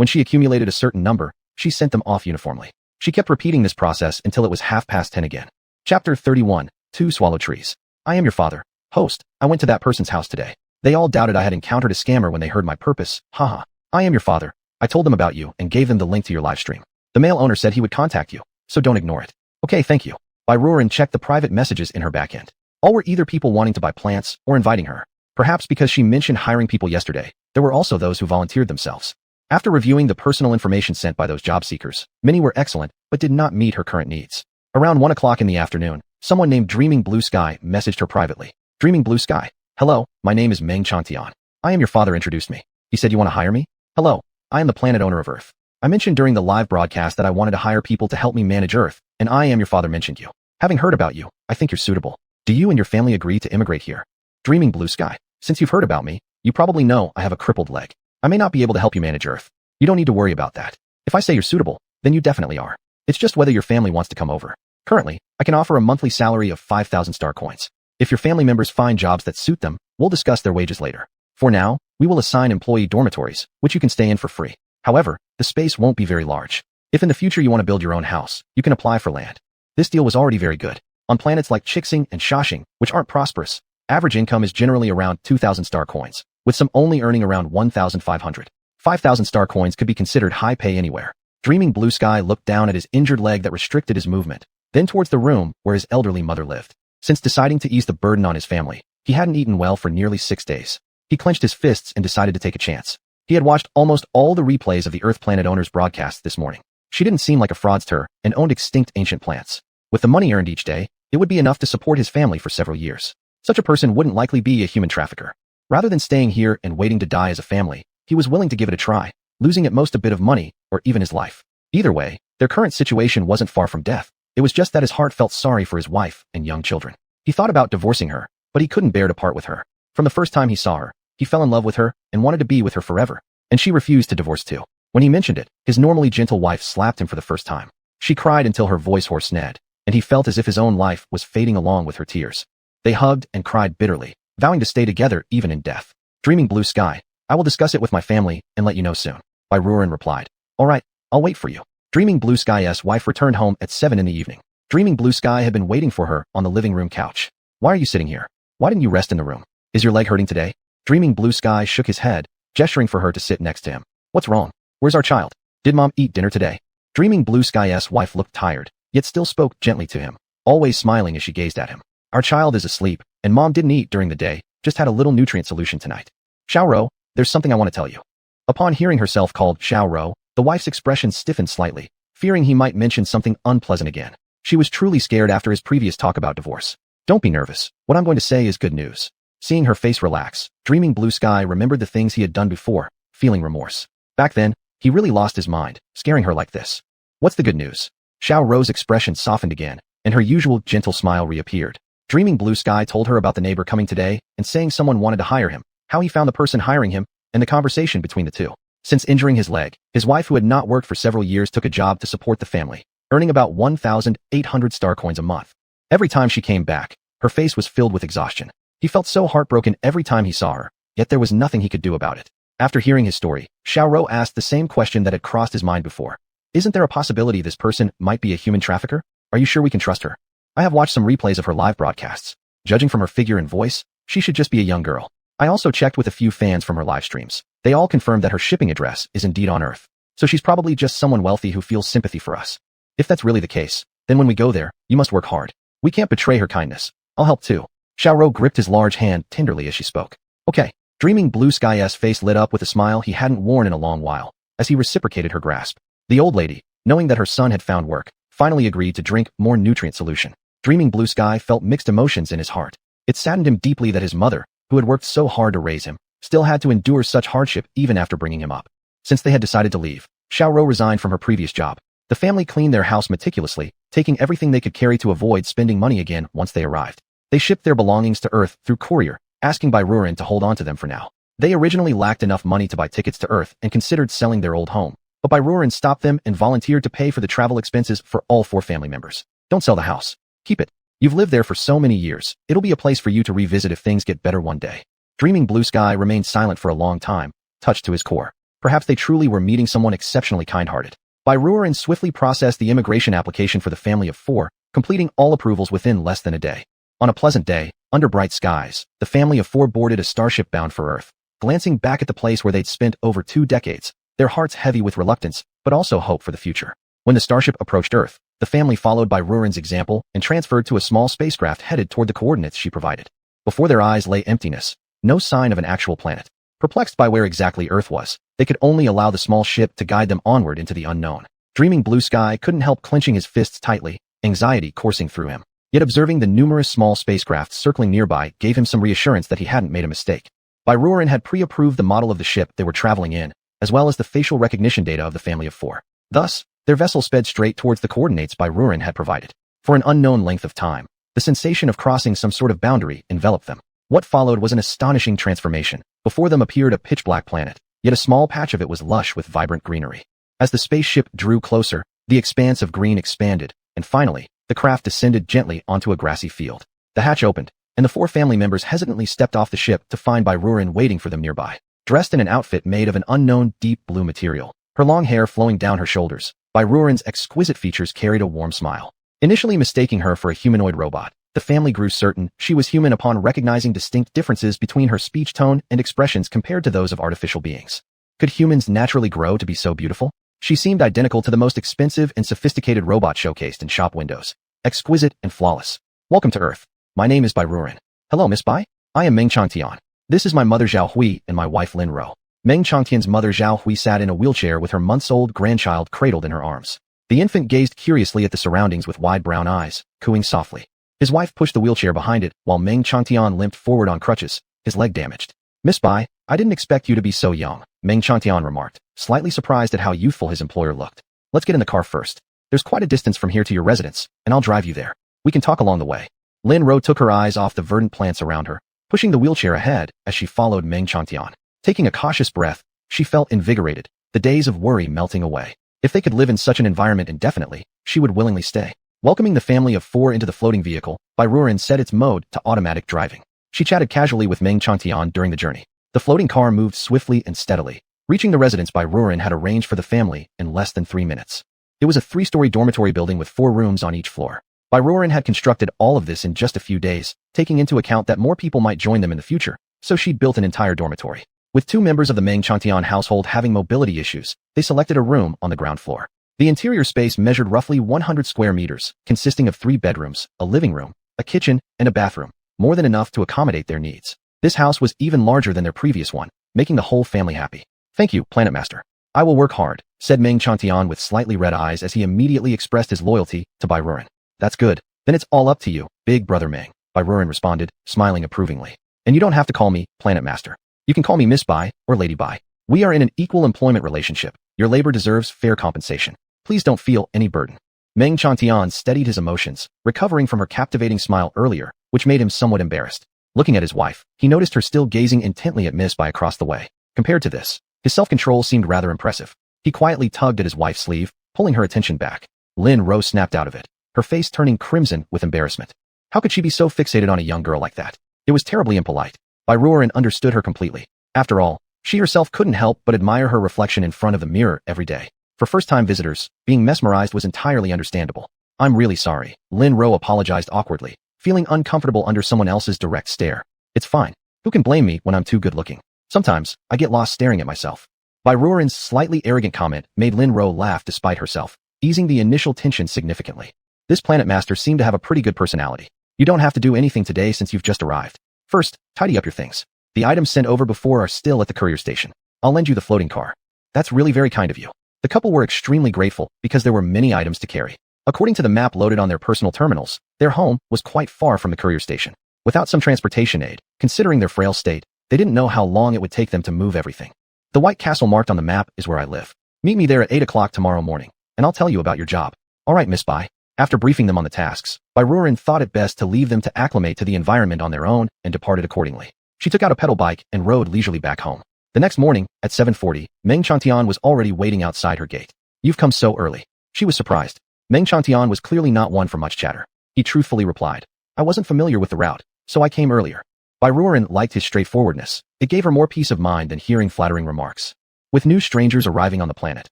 she accumulated a certain number, she sent them off uniformly. She kept repeating this process until it was 10:30 again. Chapter 31, 2 Swallow Trees. I am your father. Host, I went to that person's house today. They all doubted I had encountered a scammer when they heard my purpose. Haha. I am your father. I told them about you and gave them the link to your live stream. The male owner said he would contact you, so don't ignore it. Okay, thank you. Barren checked the private messages in her backend. All were either people wanting to buy plants or inviting her. Perhaps because she mentioned hiring people yesterday, there were also those who volunteered themselves. After reviewing the personal information sent by those job seekers, many were excellent but did not meet her current needs. Around 1 o'clock in the afternoon, someone named Dreaming Blue Sky messaged her privately. Dreaming Blue Sky. Hello, my name is Meng Chantian. I am your father introduced me. He said you want to hire me? Hello, I am the planet owner of Earth. I mentioned during the live broadcast that I wanted to hire people to help me manage Earth, and I am your father mentioned you. Having heard about you, I think you're suitable. Do you and your family agree to immigrate here? Dreaming Blue Sky. Since you've heard about me, you probably know I have a crippled leg. I may not be able to help you manage Earth. You don't need to worry about that. If I say you're suitable, then you definitely are. It's just whether your family wants to come over. Currently, I can offer a monthly salary of 5,000 star coins. If your family members find jobs that suit them, we'll discuss their wages later. For now, we will assign employee dormitories, which you can stay in for free. However, the space won't be very large. If in the future you want to build your own house, you can apply for land. This deal was already very good. On planets like Chixing and Shashing, which aren't prosperous, average income is generally around 2,000 star coins, with some only earning around 1,500. 5,000 star coins could be considered high pay anywhere. Dreaming Blue Sky looked down at his injured leg that restricted his movement, then towards the room where his elderly mother lived. Since deciding to ease the burden on his family, he hadn't eaten well for nearly 6 days. He clenched his fists and decided to take a chance. He had watched almost all the replays of the Earth Planet Owner's broadcasts this morning. She didn't seem like a fraudster and owned extinct ancient plants. With the money earned each day, it would be enough to support his family for several years. Such a person wouldn't likely be a human trafficker. Rather than staying here and waiting to die as a family, he was willing to give it a try, losing at most a bit of money or even his life. Either way, their current situation wasn't far from death. It was just that his heart felt sorry for his wife and young children. He thought about divorcing her, but he couldn't bear to part with her. From the first time he saw her, he fell in love with her and wanted to be with her forever. And she refused to divorce too. When he mentioned it, his normally gentle wife slapped him for the first time. She cried until her voice hoarsened, and he felt as if his own life was fading along with her tears. They hugged and cried bitterly, vowing to stay together even in death. Dreaming Blue Sky. I will discuss it with my family and let you know soon. Barren replied. Alright, I'll wait for you. Dreaming Blue Sky's wife returned home at 7 in the evening. Dreaming Blue Sky had been waiting for her on the living room couch. Why are you sitting here? Why didn't you rest in the room? Is your leg hurting today? Dreaming Blue Sky shook his head, gesturing for her to sit next to him. What's wrong? Where's our child? Did mom eat dinner today? Dreaming Blue Sky's wife looked tired, yet still spoke gently to him, always smiling as she gazed at him. Our child is asleep, and mom didn't eat during the day, just had a little nutrient solution tonight. Xiaoro, there's something I want to tell you. Upon hearing herself called Xiaoro, the wife's expression stiffened slightly, fearing he might mention something unpleasant again. She was truly scared after his previous talk about divorce. Don't be nervous. What I'm going to say is good news. Seeing her face relax, Dreaming Blue Sky remembered the things he had done before, feeling remorse. Back then, he really lost his mind, scaring her like this. What's the good news? Xiaoro's expression softened again, and her usual gentle smile reappeared. Dreaming Blue Sky told her about the neighbor coming today and saying someone wanted to hire him, how he found the person hiring him, and the conversation between the two. Since injuring his leg, his wife who had not worked for several years took a job to support the family, earning about 1,800 star coins a month. Every time she came back, her face was filled with exhaustion. He felt so heartbroken every time he saw her, yet there was nothing he could do about it. After hearing his story, Xiaoro asked the same question that had crossed his mind before. Isn't there a possibility this person might be a human trafficker? Are you sure we can trust her? I have watched some replays of her live broadcasts. Judging from her figure and voice, she should just be a young girl. I also checked with a few fans from her live streams. They all confirmed that her shipping address is indeed on Earth. So she's probably just someone wealthy who feels sympathy for us. If that's really the case, then when we go there, you must work hard. We can't betray her kindness. I'll help too. Xiaoro gripped his large hand tenderly as she spoke. Okay. Dreaming Blue Sky's face lit up with a smile he hadn't worn in a long while, as he reciprocated her grasp. The old lady, knowing that her son had found work, finally agreed to drink more nutrient solution. Dreaming Blue Sky felt mixed emotions in his heart. It saddened him deeply that his mother, who had worked so hard to raise him, still had to endure such hardship even after bringing him up. Since they had decided to leave, Xiaoro resigned from her previous job. The family cleaned their house meticulously, taking everything they could carry to avoid spending money again once they arrived. They shipped their belongings to Earth through courier, asking Barren to hold on to them for now. They originally lacked enough money to buy tickets to Earth and considered selling their old home, but Barren stopped them and volunteered to pay for the travel expenses for all 4 family members. Don't sell the house. Keep it. You've lived there for so many years, it'll be a place for you to revisit if things get better one day. Dreaming Blue Sky remained silent for a long time, touched to his core. Perhaps they truly were meeting someone exceptionally kind-hearted. Barren swiftly processed the immigration application for the family of 4, completing all approvals within less than a day. On a pleasant day, under bright skies, the family of 4 boarded a starship bound for Earth. Glancing back at the place where they'd spent over 2 decades, their hearts heavy with reluctance, but also hope for the future. When the starship approached Earth, the family followed Barren's example and transferred to a small spacecraft headed toward the coordinates she provided. Before their eyes lay emptiness, no sign of an actual planet. Perplexed by where exactly Earth was, they could only allow the small ship to guide them onward into the unknown. Dreaming Blue Sky couldn't help clenching his fists tightly, anxiety coursing through him. Yet observing the numerous small spacecrafts circling nearby gave him some reassurance that he hadn't made a mistake. Barren had pre-approved the model of the ship they were traveling in, as well as the facial recognition data of the family of 4. Thus, their vessel sped straight towards the coordinates Barren had provided. For an unknown length of time, the sensation of crossing some sort of boundary enveloped them. What followed was an astonishing transformation. Before them appeared a pitch-black planet, yet a small patch of it was lush with vibrant greenery. As the spaceship drew closer, the expanse of green expanded, and finally, the craft descended gently onto a grassy field. The hatch opened, and the 4 family members hesitantly stepped off the ship to find Barren waiting for them nearby. Dressed in an outfit made of an unknown deep blue material, her long hair flowing down her shoulders, Barren's exquisite features carried a warm smile. Initially mistaking her for a humanoid robot, the family grew certain she was human upon recognizing distinct differences between her speech tone and expressions compared to those of artificial beings. Could humans naturally grow to be so beautiful? She seemed identical to the most expensive and sophisticated robot showcased in shop windows. Exquisite and flawless. Welcome to Earth. My name is Barren. Hello, Miss Bai. I am Meng Changtian. This is my mother Zhao Hui and my wife Lin Ro. Meng Changtian's mother Zhao Hui sat in a wheelchair with her months-old grandchild cradled in her arms. The infant gazed curiously at the surroundings with wide brown eyes, cooing softly. His wife pushed the wheelchair behind it, while Meng Changtian limped forward on crutches, his leg damaged. Miss Bai, I didn't expect you to be so young, Meng Changtian remarked, slightly surprised at how youthful his employer looked. Let's get in the car first. There's quite a distance from here to your residence, and I'll drive you there. We can talk along the way. Lin Ro took her eyes off the verdant plants around her, pushing the wheelchair ahead as she followed Meng Changtian. Taking a cautious breath, she felt invigorated, the days of worry melting away. If they could live in such an environment indefinitely, she would willingly stay. Welcoming the family of 4 into the floating vehicle, Barren set its mode to automatic driving. She chatted casually with Meng Changtian during the journey. The floating car moved swiftly and steadily. Reaching the residence Barren had arranged for the family in less than 3 minutes. It was a 3-story dormitory building with 4 rooms on each floor. Barren had constructed all of this in just a few days, taking into account that more people might join them in the future, so she'd built an entire dormitory. With 2 members of the Meng Changtian household having mobility issues, they selected a room on the ground floor. The interior space measured roughly 100 square meters, consisting of 3 bedrooms, a living room, a kitchen, and a bathroom, more than enough to accommodate their needs. This house was even larger than their previous one, making the whole family happy. Thank you, Planet Master. I will work hard, said Meng Changtian with slightly red eyes as he immediately expressed his loyalty to Barren. That's good. Then it's all up to you, big brother Meng, Barren responded, smiling approvingly. And you don't have to call me Planet Master. You can call me Miss Bai or Lady Bai. We are in an equal employment relationship. Your labor deserves fair compensation. Please don't feel any burden. Meng Chantian steadied his emotions, recovering from her captivating smile earlier, which made him somewhat embarrassed. Looking at his wife, he noticed her still gazing intently at Miss Bai across the way. Compared to this, his self-control seemed rather impressive. He quietly tugged at his wife's sleeve, pulling her attention back. Lin Ro snapped out of it, her face turning crimson with embarrassment. How could she be so fixated on a young girl like that? It was terribly impolite. Bai Ruoren understood her completely. After all, she herself couldn't help but admire her reflection in front of the mirror every day. For first-time visitors, being mesmerized was entirely understandable. I'm really sorry. Lin Ro apologized awkwardly, feeling uncomfortable under someone else's direct stare. It's fine. Who can blame me when I'm too good-looking? Sometimes, I get lost staring at myself. Bai Ruoren's slightly arrogant comment made Lin Ro laugh despite herself, easing the initial tension significantly. This planet master seemed to have a pretty good personality. You don't have to do anything today since you've just arrived. First, tidy up your things. The items sent over before are still at the courier station. I'll lend you the floating car. That's really very kind of you. The couple were extremely grateful because there were many items to carry. According to the map loaded on their personal terminals, their home was quite far from the courier station. Without some transportation aid, considering their frail state, they didn't know how long it would take them to move everything. The white castle marked on the map is where I live. Meet me there at 8 o'clock tomorrow morning, and I'll tell you about your job. All right, Miss Bai. After briefing them on the tasks, Bai Ruoren thought it best to leave them to acclimate to the environment on their own and departed accordingly. She took out a pedal bike and rode leisurely back home. The next morning, at 7:40, Meng Chantian was already waiting outside her gate. You've come so early. She was surprised. Meng Chantian was clearly not one for much chatter. He truthfully replied, I wasn't familiar with the route, so I came earlier. Bai Ruoren liked his straightforwardness. It gave her more peace of mind than hearing flattering remarks. With new strangers arriving on the planet,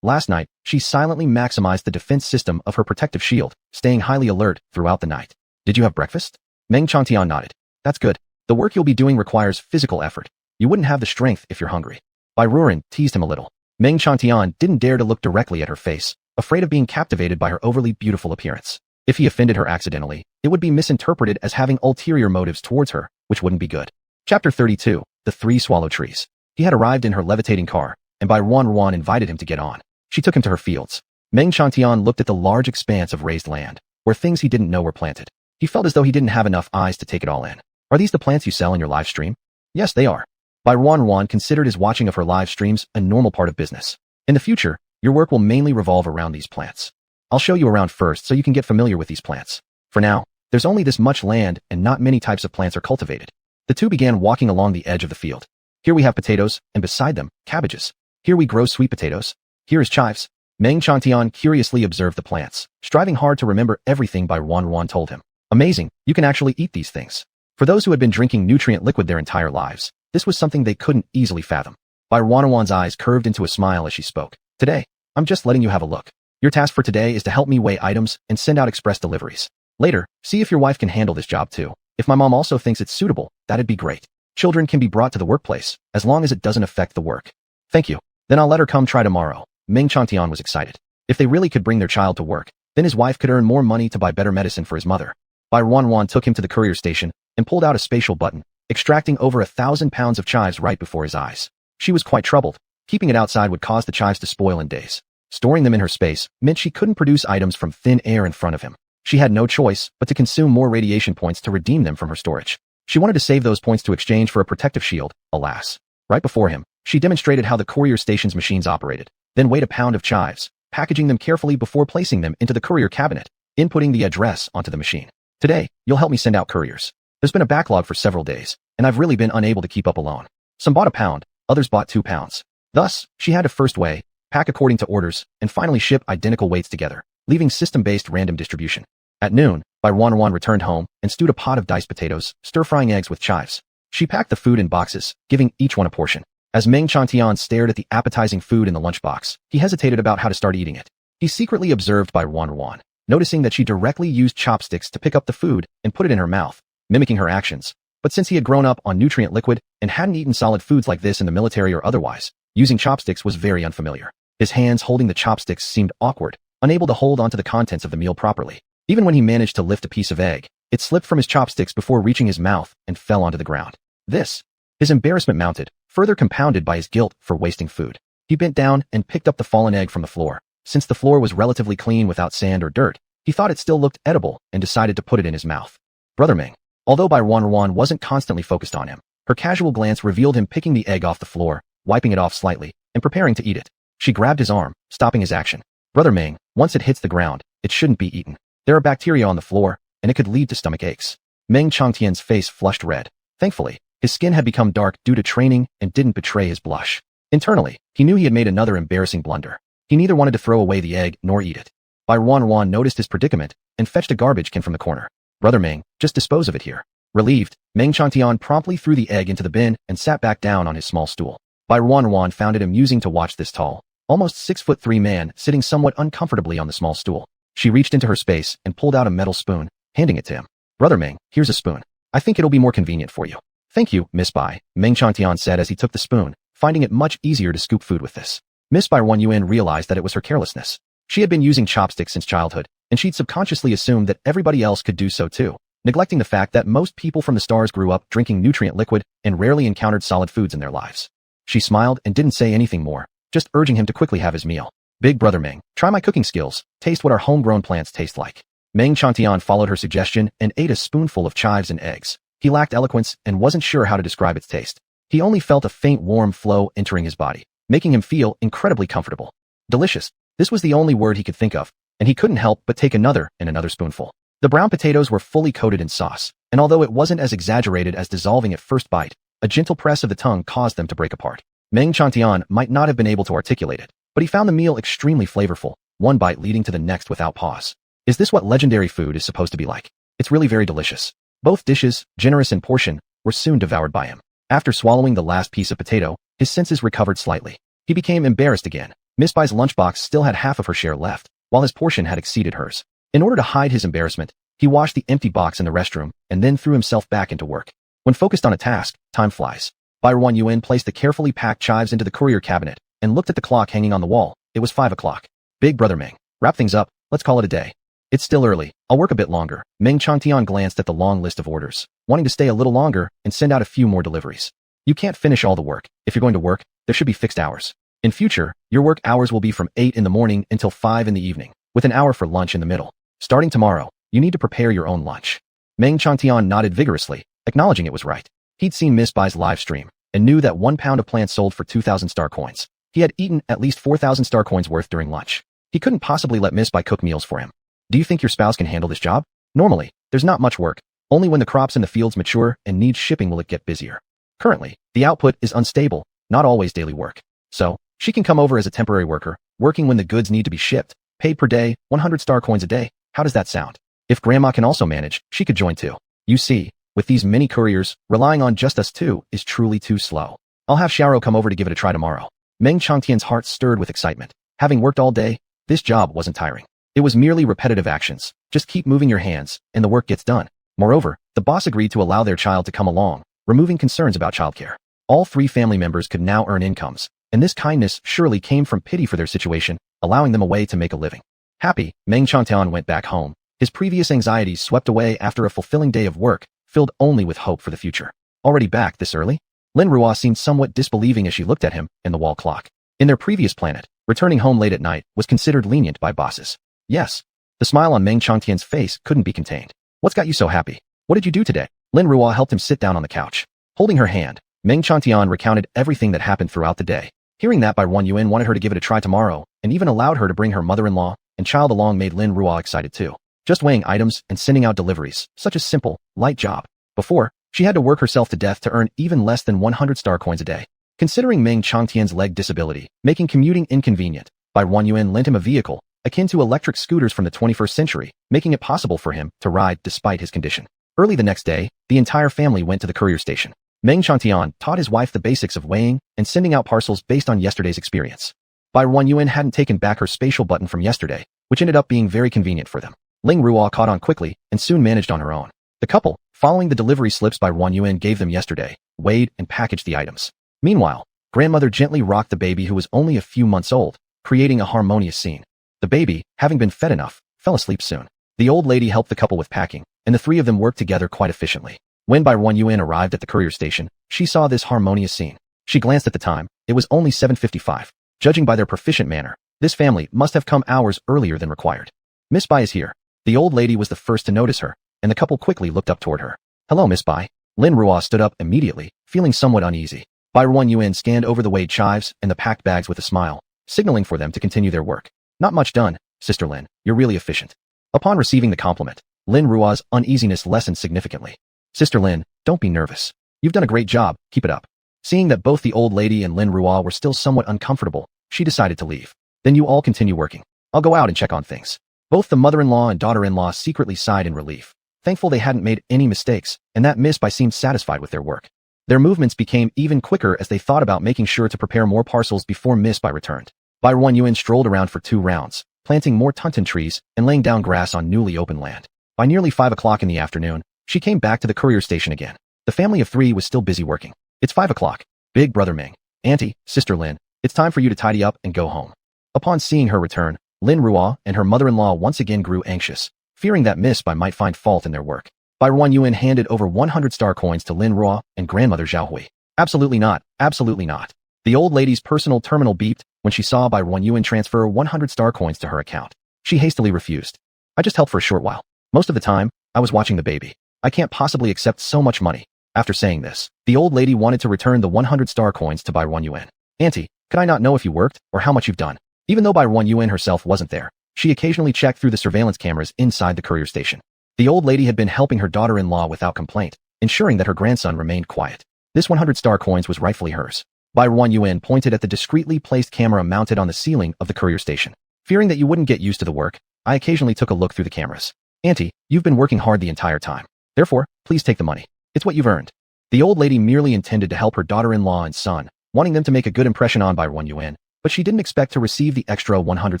last night, she silently maximized the defense system of her protective shield, staying highly alert throughout the night. Did you have breakfast? Meng Chantian nodded. That's good. The work you'll be doing requires physical effort. You wouldn't have the strength if you're hungry. Bai Ruoren teased him a little. Meng Chantian didn't dare to look directly at her face, afraid of being captivated by her overly beautiful appearance. If he offended her accidentally, it would be misinterpreted as having ulterior motives towards her, which wouldn't be good. Chapter 32, The Three Swallow Trees. He had arrived in her levitating car, and Bai Ruoren invited him to get on. She took him to her fields. Meng Chantian looked at the large expanse of raised land, where things he didn't know were planted. He felt as though he didn't have enough eyes to take it all in. Are these the plants you sell in your live stream? Yes, they are. Bai Ruoren considered his watching of her live streams a normal part of business. In the future, your work will mainly revolve around these plants. I'll show you around first so you can get familiar with these plants. For now, there's only this much land and not many types of plants are cultivated. The two began walking along the edge of the field. Here we have potatoes, and beside them, cabbages. Here we grow sweet potatoes. Here is chives. Meng Chantian curiously observed the plants, striving hard to remember everything Bai Ruoren told him. Amazing, you can actually eat these things. For those who had been drinking nutrient liquid their entire lives, this was something they couldn't easily fathom. Bai Ruoren's eyes curved into a smile as she spoke. Today, I'm just letting you have a look. Your task for today is to help me weigh items and send out express deliveries. Later, see if your wife can handle this job too. If my mom also thinks it's suitable, that'd be great. Children can be brought to the workplace, as long as it doesn't affect the work. Thank you. Then I'll let her come try tomorrow. Meng Chantian was excited. If they really could bring their child to work, then his wife could earn more money to buy better medicine for his mother. Bai Ruoren took him to the courier station and pulled out a spatial button, extracting over 1,000 pounds of chives right before his eyes. She was quite troubled. Keeping it outside would cause the chives to spoil in days. Storing them in her space meant she couldn't produce items from thin air in front of him. She had no choice but to consume more radiation points to redeem them from her storage. She wanted to save those points to exchange for a protective shield, alas. Right before him, she demonstrated how the courier station's machines operated, then weighed a pound of chives, packaging them carefully before placing them into the courier cabinet, inputting the address onto the machine. Today, you'll help me send out couriers. There's been a backlog for several days, and I've really been unable to keep up alone. Some bought a pound, others bought 2 pounds. Thus, she had to first weigh, pack according to orders, and finally ship identical weights together, leaving system-based random distribution. At noon, Bai Ruoren returned home and stewed a pot of diced potatoes, stir-frying eggs with chives. She packed the food in boxes, giving each one a portion. As Meng Chantian stared at the appetizing food in the lunchbox, he hesitated about how to start eating it. He secretly observed Bai Ruoren, noticing that she directly used chopsticks to pick up the food and put it in her mouth, mimicking her actions. But since he had grown up on nutrient liquid and hadn't eaten solid foods like this in the military or otherwise, using chopsticks was very unfamiliar. His hands holding the chopsticks seemed awkward, unable to hold onto the contents of the meal properly. Even when he managed to lift a piece of egg, it slipped from his chopsticks before reaching his mouth and fell onto the ground. His embarrassment mounted, further compounded by his guilt for wasting food. He bent down and picked up the fallen egg from the floor. Since the floor was relatively clean without sand or dirt, he thought it still looked edible and decided to put it in his mouth. Brother Meng. Although Bai Ruoren wasn't constantly focused on him, her casual glance revealed him picking the egg off the floor, wiping it off slightly, and preparing to eat it. She grabbed his arm, stopping his action. Brother Ming, once it hits the ground, it shouldn't be eaten. There are bacteria on the floor, and it could lead to stomach aches. Meng Changtian's face flushed red. Thankfully, his skin had become dark due to training and didn't betray his blush. Internally, he knew he had made another embarrassing blunder. He neither wanted to throw away the egg nor eat it. Bai Ruan noticed his predicament and fetched a garbage can from the corner. Brother Ming, just dispose of it here. Relieved, Meng Changtian promptly threw the egg into the bin and sat back down on his small stool. Bai Ruan found it amusing to watch this tall, almost 6'3" man sitting somewhat uncomfortably on the small stool. She reached into her space and pulled out a metal spoon, handing it to him. Brother Ming, here's a spoon. I think it'll be more convenient for you. Thank you, Miss Bai, Meng Changtian said as he took the spoon, finding it much easier to scoop food with this. Miss Bai Yuan realized that it was her carelessness. She had been using chopsticks since childhood, and she'd subconsciously assumed that everybody else could do so too, neglecting the fact that most people from the stars grew up drinking nutrient liquid and rarely encountered solid foods in their lives. She smiled and didn't say anything more, just urging him to quickly have his meal. Big Brother Ming, try my cooking skills, taste what our homegrown plants taste like. Meng Changtian followed her suggestion and ate a spoonful of chives and eggs. He lacked eloquence and wasn't sure how to describe its taste. He only felt a faint warm flow entering his body, making him feel incredibly comfortable. Delicious. This was the only word he could think of, and he couldn't help but take another and another spoonful. The brown potatoes were fully coated in sauce, and although it wasn't as exaggerated as dissolving at first bite, a gentle press of the tongue caused them to break apart. Meng Changtian might not have been able to articulate it, but he found the meal extremely flavorful, one bite leading to the next without pause. Is this what legendary food is supposed to be like? It's really very delicious. Both dishes, generous in portion, were soon devoured by him. After swallowing the last piece of potato, his senses recovered slightly. He became embarrassed again. Miss Bai's lunchbox still had half of her share left, while his portion had exceeded hers. In order to hide his embarrassment, he washed the empty box in the restroom and then threw himself back into work. When focused on a task, time flies. Bai Yuan placed the carefully packed chives into the courier cabinet and looked at the clock hanging on the wall. It was 5 o'clock. Big Brother Ming, wrap things up, let's call it a day. It's still early. I'll work a bit longer. Meng Changtian glanced at the long list of orders, wanting to stay a little longer and send out a few more deliveries. You can't finish all the work. If you're going to work, there should be fixed hours. In future, your work hours will be from 8 in the morning until 5 in the evening, with an hour for lunch in the middle. Starting tomorrow, you need to prepare your own lunch. Meng Changtian nodded vigorously, acknowledging it was right. He'd seen Miss Bai's live stream and knew that 1 pound of plants sold for 2,000 star coins. He had eaten at least 4,000 star coins worth during lunch. He couldn't possibly let Miss Bai cook meals for him. Do you think your spouse can handle this job? Normally, there's not much work. Only when the crops in the fields mature and need shipping will it get busier. Currently, the output is unstable, not always daily work. So, she can come over as a temporary worker, working when the goods need to be shipped, paid per day, 100 star coins a day. How does that sound? If Grandma can also manage, she could join too. You see, with these many couriers, relying on just us two is truly too slow. I'll have Xiaoro come over to give it a try tomorrow. Meng Changtian's heart stirred with excitement. Having worked all day, this job wasn't tiring. It was merely repetitive actions. Just keep moving your hands, and the work gets done. Moreover, the boss agreed to allow their child to come along, removing concerns about childcare. All 3 family members could now earn incomes, and this kindness surely came from pity for their situation, allowing them a way to make a living. Happy, Meng Changtian went back home. His previous anxieties swept away after a fulfilling day of work, filled only with hope for the future. Already back this early? Lin Ruo seemed somewhat disbelieving as she looked at him and the wall clock. In their previous planet, returning home late at night was considered lenient by bosses. Yes. The smile on Meng Changtian's face couldn't be contained. What's got you so happy? What did you do today? Lin Ruo helped him sit down on the couch. Holding her hand, Meng Changtian recounted everything that happened throughout the day. Hearing that Bai Yuan wanted her to give it a try tomorrow, and even allowed her to bring her mother-in-law and child along made Lin Ruo excited too. Just weighing items and sending out deliveries, such a simple, light job. Before, she had to work herself to death to earn even less than 100 star coins a day. Considering Meng Changtian's leg disability, making commuting inconvenient, Bai Yuan lent him a vehicle, akin to electric scooters from the 21st century, making it possible for him to ride despite his condition. Early the next day, the entire family went to the courier station. Meng Changtian taught his wife the basics of weighing and sending out parcels based on yesterday's experience. Bai Yuan hadn't taken back her spatial button from yesterday, which ended up being very convenient for them. Ling Ruo caught on quickly and soon managed on her own. The couple, following the delivery slips Bai Yuan gave them yesterday, weighed and packaged the items. Meanwhile, grandmother gently rocked the baby who was only a few months old, creating a harmonious scene. The baby, having been fed enough, fell asleep soon. The old lady helped the couple with packing, and the 3 of them worked together quite efficiently. When Bai Yuan arrived at the courier station, she saw this harmonious scene. She glanced at the time. It was only 7:55. Judging by their proficient manner, this family must have come hours earlier than required. Miss Bai is here. The old lady was the first to notice her, and the couple quickly looked up toward her. Hello, Miss Bai. Lin Ruo stood up immediately, feeling somewhat uneasy. Bai Yuan scanned over the weighed chives and the packed bags with a smile, signaling for them to continue their work. Not much done, Sister Lin. You're really efficient. Upon receiving the compliment, Lin Rua's uneasiness lessened significantly. Sister Lin, don't be nervous. You've done a great job, keep it up. Seeing that both the old lady and Lin Rua were still somewhat uncomfortable, she decided to leave. Then you all continue working. I'll go out and check on things. Both the mother-in-law and daughter-in-law secretly sighed in relief, thankful they hadn't made any mistakes, and that Miss Bai seemed satisfied with their work. Their movements became even quicker as they thought about making sure to prepare more parcels before Miss Bai returned. Bai Yuan strolled around for 2 rounds, planting more tuntan trees and laying down grass on newly opened land. By nearly 5 o'clock in the afternoon, she came back to the courier station again. The family of 3 was still busy working. It's 5 o'clock. Big brother Ming. Auntie, Sister Lin, it's time for you to tidy up and go home. Upon seeing her return, Lin Rua and her mother-in-law once again grew anxious, fearing that Miss Bai might find fault in their work. Bai Yuan handed over 100 star coins to Lin Rua and grandmother Zhao Hui. Absolutely not, absolutely not. The old lady's personal terminal beeped when she saw Bai Yuan transfer 100 star coins to her account. She hastily refused. I just helped for a short while. Most of the time, I was watching the baby. I can't possibly accept so much money. After saying this, the old lady wanted to return the 100 star coins to Bai Yuan. Auntie, could I not know if you worked or how much you've done? Even though Bai Yuan herself wasn't there, she occasionally checked through the surveillance cameras inside the courier station. The old lady had been helping her daughter-in-law without complaint, ensuring that her grandson remained quiet. This 100 star coins was rightfully hers. Bai Yuan pointed at the discreetly placed camera mounted on the ceiling of the courier station. Fearing that you wouldn't get used to the work, I occasionally took a look through the cameras. Auntie, you've been working hard the entire time. Therefore, please take the money. It's what you've earned. The old lady merely intended to help her daughter-in-law and son, wanting them to make a good impression on Bai Yuan, but she didn't expect to receive the extra 100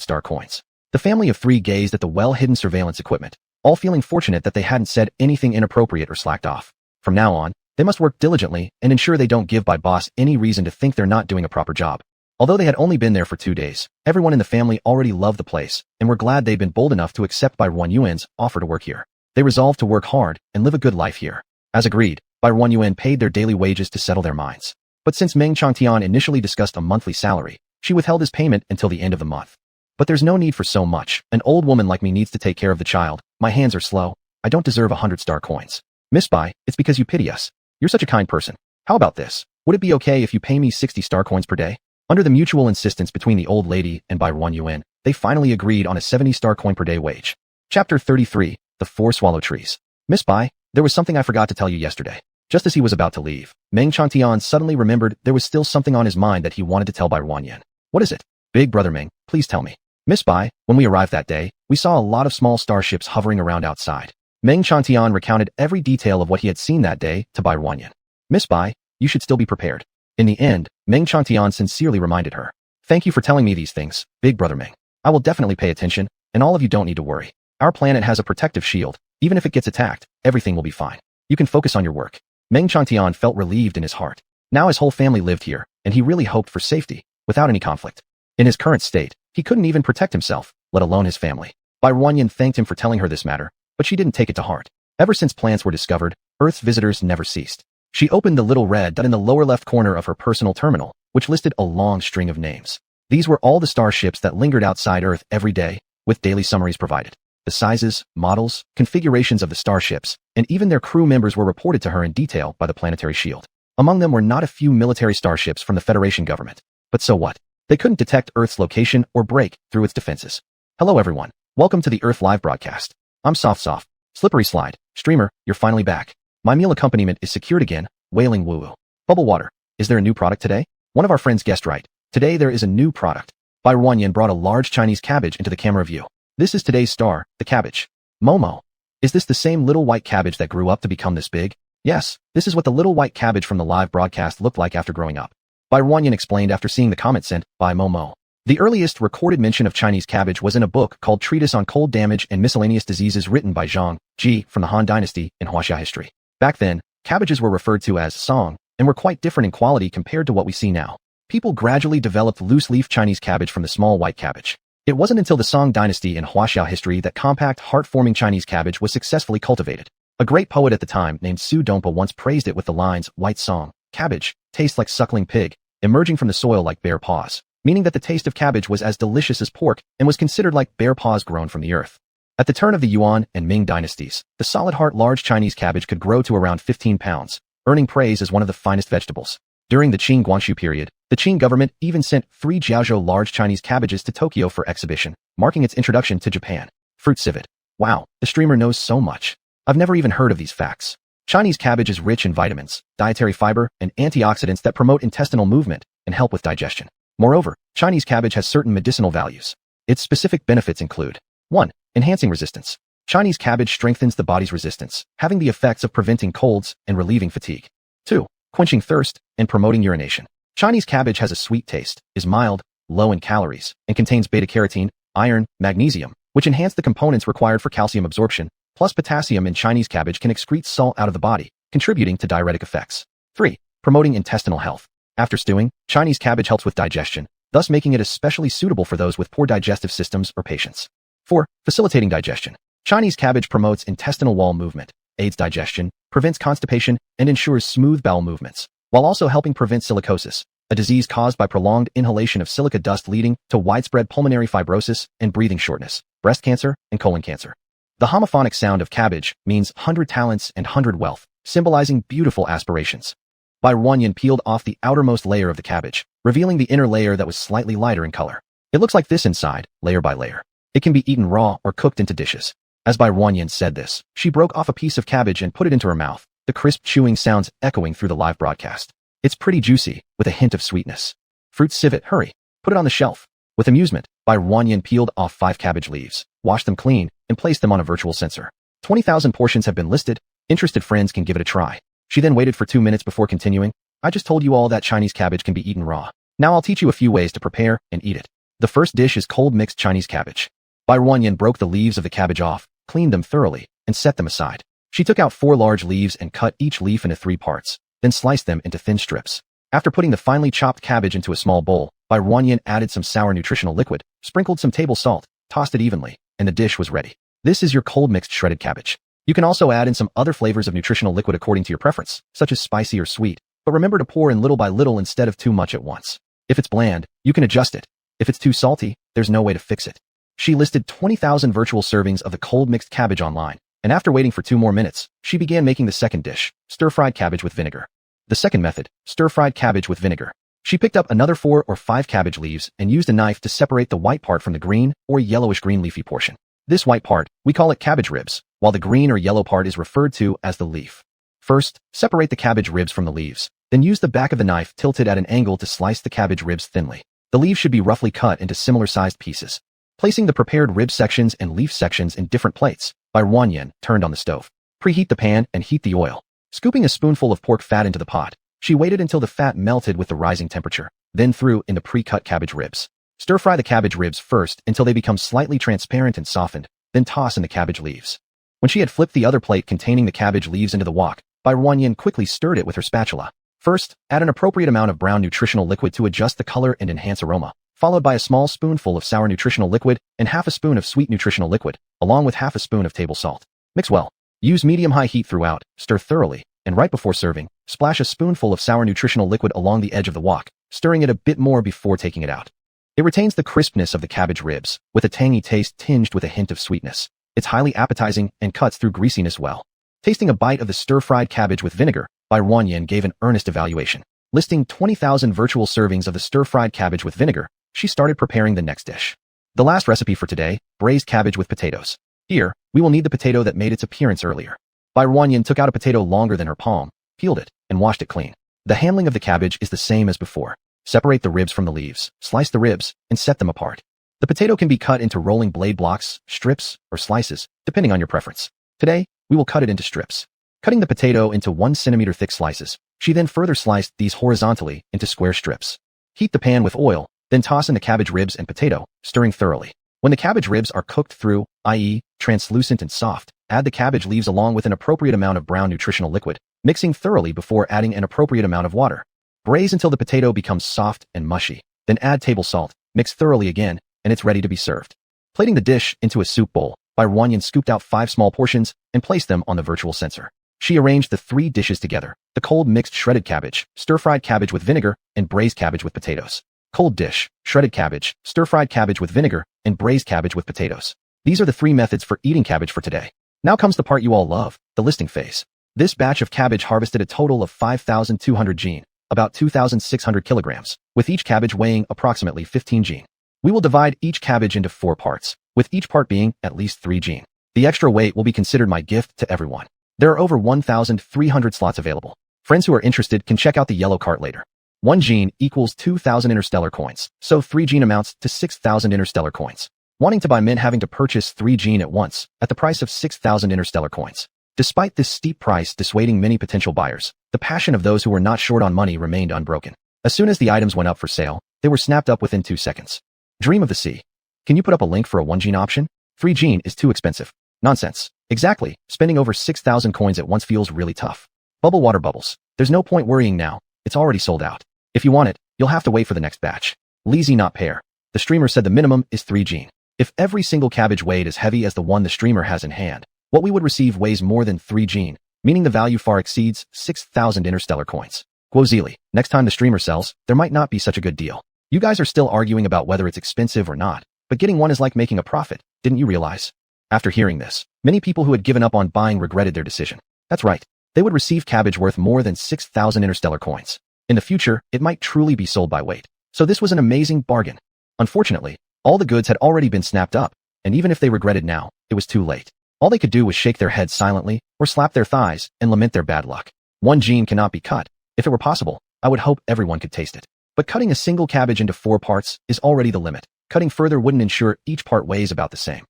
star coins. The family of 3 gazed at the well-hidden surveillance equipment, all feeling fortunate that they hadn't said anything inappropriate or slacked off. From now on, they must work diligently and ensure they don't give Bai boss any reason to think they're not doing a proper job. Although they had only been there for 2 days, everyone in the family already loved the place and were glad they'd been bold enough to accept Bai Yuan's offer to work here. They resolved to work hard and live a good life here. As agreed, Bai Yuan paid their daily wages to settle their minds. But since Meng Changtian initially discussed a monthly salary, she withheld his payment until the end of the month. But there's no need for so much. An old woman like me needs to take care of the child. My hands are slow. I don't deserve 100 star coins. Miss Bai, it's because you pity us. You're such a kind person. How about this? Would it be okay if you pay me 60 star coins per day? Under the mutual insistence between the old lady and Bai Yuan, they finally agreed on a 70 star coin per day wage. Chapter 33, The 4 Swallow Trees. Miss Bai, there was something I forgot to tell you yesterday. Just as he was about to leave, Meng Changtian suddenly remembered there was still something on his mind that he wanted to tell Bai Yuan. What is it? Big brother Meng, please tell me. Miss Bai, when we arrived that day, we saw a lot of small starships hovering around outside. Meng Changtian recounted every detail of what he had seen that day to Bai Yuan. Miss Bai, you should still be prepared. In the end, Meng Changtian sincerely reminded her. Thank you for telling me these things, Big brother Meng. I will definitely pay attention, and all of you don't need to worry. Our planet has a protective shield. Even if it gets attacked, everything will be fine. You can focus on your work. Meng Changtian felt relieved in his heart. Now his whole family lived here, and he really hoped for safety, without any conflict. In his current state, he couldn't even protect himself, let alone his family. Bai Yuan thanked him for telling her this matter, but she didn't take it to heart. Ever since plants were discovered, Earth's visitors never ceased. She opened the little red dot in the lower left corner of her personal terminal, which listed a long string of names. These were all the starships that lingered outside Earth every day, with daily summaries provided. The sizes, models, configurations of the starships, and even their crew members were reported to her in detail by the planetary shield. Among them were not a few military starships from the Federation government. But so what? They couldn't detect Earth's location or break through its defenses. Hello everyone. Welcome to the Earth Live broadcast. I'm Soft. Slippery Slide. Streamer, you're finally back. My meal accompaniment is secured again. Wailing woo woo. Bubble water. Is there a new product today? One of our friends guessed right. Today there is a new product. Bai Yuan brought a large Chinese cabbage into the camera view. This is today's star, the cabbage. Momo. Is this the same little white cabbage that grew up to become this big? Yes, this is what the little white cabbage from the live broadcast looked like after growing up. Bai Yuan explained after seeing the comment sent by Momo. The earliest recorded mention of Chinese cabbage was in a book called Treatise on Cold Damage and Miscellaneous Diseases written by Zhang Ji from the Han Dynasty in Huaxia history. Back then, cabbages were referred to as song and were quite different in quality compared to what we see now. People gradually developed loose-leaf Chinese cabbage from the small white cabbage. It wasn't until the Song dynasty in Huaxia history that compact, heart-forming Chinese cabbage was successfully cultivated. A great poet at the time named Su Dongpa once praised it with the lines, "White song, cabbage, tastes like suckling pig, emerging from the soil like bare paws," meaning that the taste of cabbage was as delicious as pork and was considered like bare paws grown from the earth. At the turn of the Yuan and Ming dynasties, the solid heart large Chinese cabbage could grow to around 15 pounds, earning praise as one of the finest vegetables. During the Qing Guangxu period, The Qing government even sent 3 Jiaozhou large Chinese cabbages to Tokyo for exhibition, marking its introduction to Japan. Fruit civet. Wow, the streamer knows so much. I've never even heard of these facts. Chinese cabbage is rich in vitamins, dietary fiber, and antioxidants that promote intestinal movement and help with digestion. Moreover, Chinese cabbage has certain medicinal values. Its specific benefits include 1. Enhancing resistance. Chinese cabbage strengthens the body's resistance, having the effects of preventing colds and relieving fatigue. 2. Quenching thirst and promoting urination. Chinese cabbage has a sweet taste, is mild, low in calories, and contains beta-carotene, iron, magnesium, which enhance the components required for calcium absorption, plus potassium in Chinese cabbage can excrete salt out of the body, contributing to diuretic effects. 3. Promoting intestinal health. After stewing, Chinese cabbage helps with digestion, thus making it especially suitable for those with poor digestive systems or patients. 4. Facilitating digestion. Chinese cabbage promotes intestinal wall movement, aids digestion, prevents constipation, and ensures smooth bowel movements, while also helping prevent silicosis, a disease caused by prolonged inhalation of silica dust leading to widespread pulmonary fibrosis and breathing shortness, breast cancer, and colon cancer. The homophonic sound of cabbage means 100 talents and 100 wealth, symbolizing beautiful aspirations. Bai Ruanyan peeled off the outermost layer of the cabbage, revealing the inner layer that was slightly lighter in color. It looks like this inside, layer by layer. It can be eaten raw or cooked into dishes. As Bai Ruanyan said this, she broke off a piece of cabbage and put it into her mouth, the crisp chewing sounds echoing through the live broadcast. It's pretty juicy, with a hint of sweetness. Fruit civet, hurry, put it on the shelf. With amusement, Bai Ruanyan peeled off 5 cabbage leaves, washed them clean, and placed them on a virtual sensor. 20,000 portions have been listed. Interested friends can give it a try. She then waited for 2 minutes before continuing. I just told you all that Chinese cabbage can be eaten raw. Now I'll teach you a few ways to prepare and eat it. The first dish is cold mixed Chinese cabbage. Bai Ruanyan broke the leaves of the cabbage off, cleaned them thoroughly, and set them aside. She took out 4 large leaves and cut each leaf into 3 parts, then sliced them into thin strips. After putting the finely chopped cabbage into a small bowl, Bai Ruanyan added some sour nutritional liquid, sprinkled some table salt, tossed it evenly, and the dish was ready. This is your cold mixed shredded cabbage. You can also add in some other flavors of nutritional liquid according to your preference, such as spicy or sweet, but remember to pour in little by little instead of too much at once. If it's bland, you can adjust it. If it's too salty, there's no way to fix it. She listed 20,000 virtual servings of the cold mixed cabbage online, and after waiting for 2 more minutes, she began making the second dish, stir-fried cabbage with vinegar. The second method, stir-fried cabbage with vinegar. She picked up another 4 or 5 cabbage leaves and used a knife to separate the white part from the green or yellowish-green leafy portion. This white part, we call it cabbage ribs, while the green or yellow part is referred to as the leaf. First, separate the cabbage ribs from the leaves, then use the back of the knife tilted at an angle to slice the cabbage ribs thinly. The leaves should be roughly cut into similar-sized pieces. Placing the prepared rib sections and leaf sections in different plates, Bai Ruanyan turned on the stove. Preheat the pan and heat the oil. Scooping a spoonful of pork fat into the pot, she waited until the fat melted with the rising temperature, then threw in the pre-cut cabbage ribs. Stir-fry the cabbage ribs first until they become slightly transparent and softened, then toss in the cabbage leaves. When she had flipped the other plate containing the cabbage leaves into the wok, Bai Ruanyan quickly stirred it with her spatula. First, add an appropriate amount of brown nutritional liquid to adjust the color and enhance aroma, followed by a small spoonful of sour nutritional liquid and half a spoon of sweet nutritional liquid, along with half a spoon of table salt. Mix well. Use medium-high heat throughout, stir thoroughly, and right before serving, splash a spoonful of sour nutritional liquid along the edge of the wok, stirring it a bit more before taking it out. It retains the crispness of the cabbage ribs, with a tangy taste tinged with a hint of sweetness. It's highly appetizing and cuts through greasiness well. Tasting a bite of the stir-fried cabbage with vinegar, Bai Ruanyan gave an earnest evaluation. Listing 20,000 virtual servings of the stir-fried cabbage with vinegar, she started preparing the next dish. The last recipe for today, braised cabbage with potatoes. Here, we will need the potato that made its appearance earlier. Bai Ruanyan took out a potato longer than her palm, peeled it, and washed it clean. The handling of the cabbage is the same as before. Separate the ribs from the leaves, slice the ribs, and set them apart. The potato can be cut into rolling blade blocks, strips, or slices, depending on your preference. Today, we will cut it into strips. Cutting the potato into 1 centimeter thick slices, she then further sliced these horizontally into square strips. Heat the pan with oil, then toss in the cabbage ribs and potato, stirring thoroughly. When the cabbage ribs are cooked through, i.e., translucent and soft, add the cabbage leaves along with an appropriate amount of brown nutritional liquid, mixing thoroughly before adding an appropriate amount of water. Braise until the potato becomes soft and mushy, then add table salt, mix thoroughly again, and it's ready to be served. Plating the dish into a soup bowl, Bai Ruanyan scooped out 5 small portions and placed them on the virtual sensor. She arranged the 3 dishes together, the cold mixed shredded cabbage, stir-fried cabbage with vinegar, and braised cabbage with potatoes. Cold dish, shredded cabbage, stir-fried cabbage with vinegar, and braised cabbage with potatoes. These are the 3 methods for eating cabbage for today. Now comes the part you all love, the listing phase. This batch of cabbage harvested a total of 5,200 gene, about 2,600 kilograms, with each cabbage weighing approximately 15 jin. We will divide each cabbage into 4 parts, with each part being at least 3 jin. The extra weight will be considered my gift to everyone. There are over 1,300 slots available. Friends who are interested can check out the yellow cart later. 1 jin equals 2,000 interstellar coins, so 3 jin amounts to 6,000 interstellar coins. Wanting to buy mint having to purchase 3 jin at once, at the price of 6,000 interstellar coins. Despite this steep price dissuading many potential buyers, the passion of those who were not short on money remained unbroken. As soon as the items went up for sale, they were snapped up within 2 seconds. Dream of the sea. Can you put up a link for a 1 jin option? 3 jin is too expensive. Nonsense. Exactly, spending over 6,000 coins at once feels really tough. Bubble water bubbles. There's no point worrying now, it's already sold out. If you want it, you'll have to wait for the next batch. Lazy not pair. The streamer said the minimum is 3 jin. If every single cabbage weighed as heavy as the one the streamer has in hand, what we would receive weighs more than 3 jin, meaning the value far exceeds 6,000 interstellar coins. Guozili, next time the streamer sells, there might not be such a good deal. You guys are still arguing about whether it's expensive or not, but getting one is like making a profit, didn't you realize? After hearing this, many people who had given up on buying regretted their decision. That's right, they would receive cabbage worth more than 6,000 interstellar coins. In the future, it might truly be sold by weight. So this was an amazing bargain. Unfortunately, all the goods had already been snapped up, and even if they regretted now, it was too late. All they could do was shake their heads silently, or slap their thighs, and lament their bad luck. 1 jin cannot be cut. If it were possible, I would hope everyone could taste it. But cutting a single cabbage into 4 parts is already the limit. Cutting further wouldn't ensure each part weighs about the same.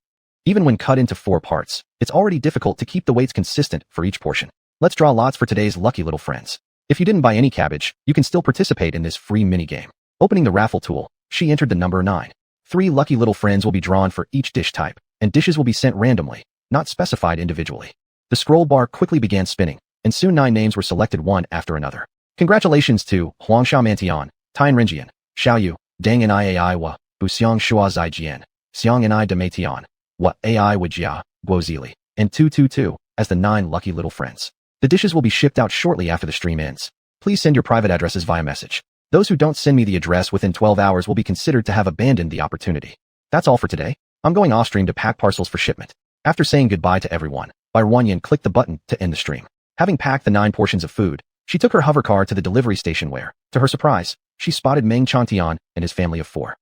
Even when cut into 4 parts, it's already difficult to keep the weights consistent for each portion. Let's draw lots for today's lucky little friends. If you didn't buy any cabbage, you can still participate in this free minigame. Opening the raffle tool, she entered the number 9. 3 lucky little friends will be drawn for each dish type, and dishes will be sent randomly, not specified individually. The scroll bar quickly began spinning, and soon 9 names were selected one after another. Congratulations to Huangsha Mantian, Tien Renjian, Xiaoyu, Dang and Iai Wa, Buxiang Shua Zaijian, Xiang and I Dematian, Wa Ai Wajia, Guozili, and 222, as the 9 lucky little friends. The dishes will be shipped out shortly after the stream ends. Please send your private addresses via message. Those who don't send me the address within 12 hours will be considered to have abandoned the opportunity. That's all for today. I'm going off stream to pack parcels for shipment. After saying goodbye to everyone, Barren clicked the button to end the stream. Having packed the 9 portions of food, she took her hover car to the delivery station where, to her surprise, she spotted Meng Chantian and his family of 4.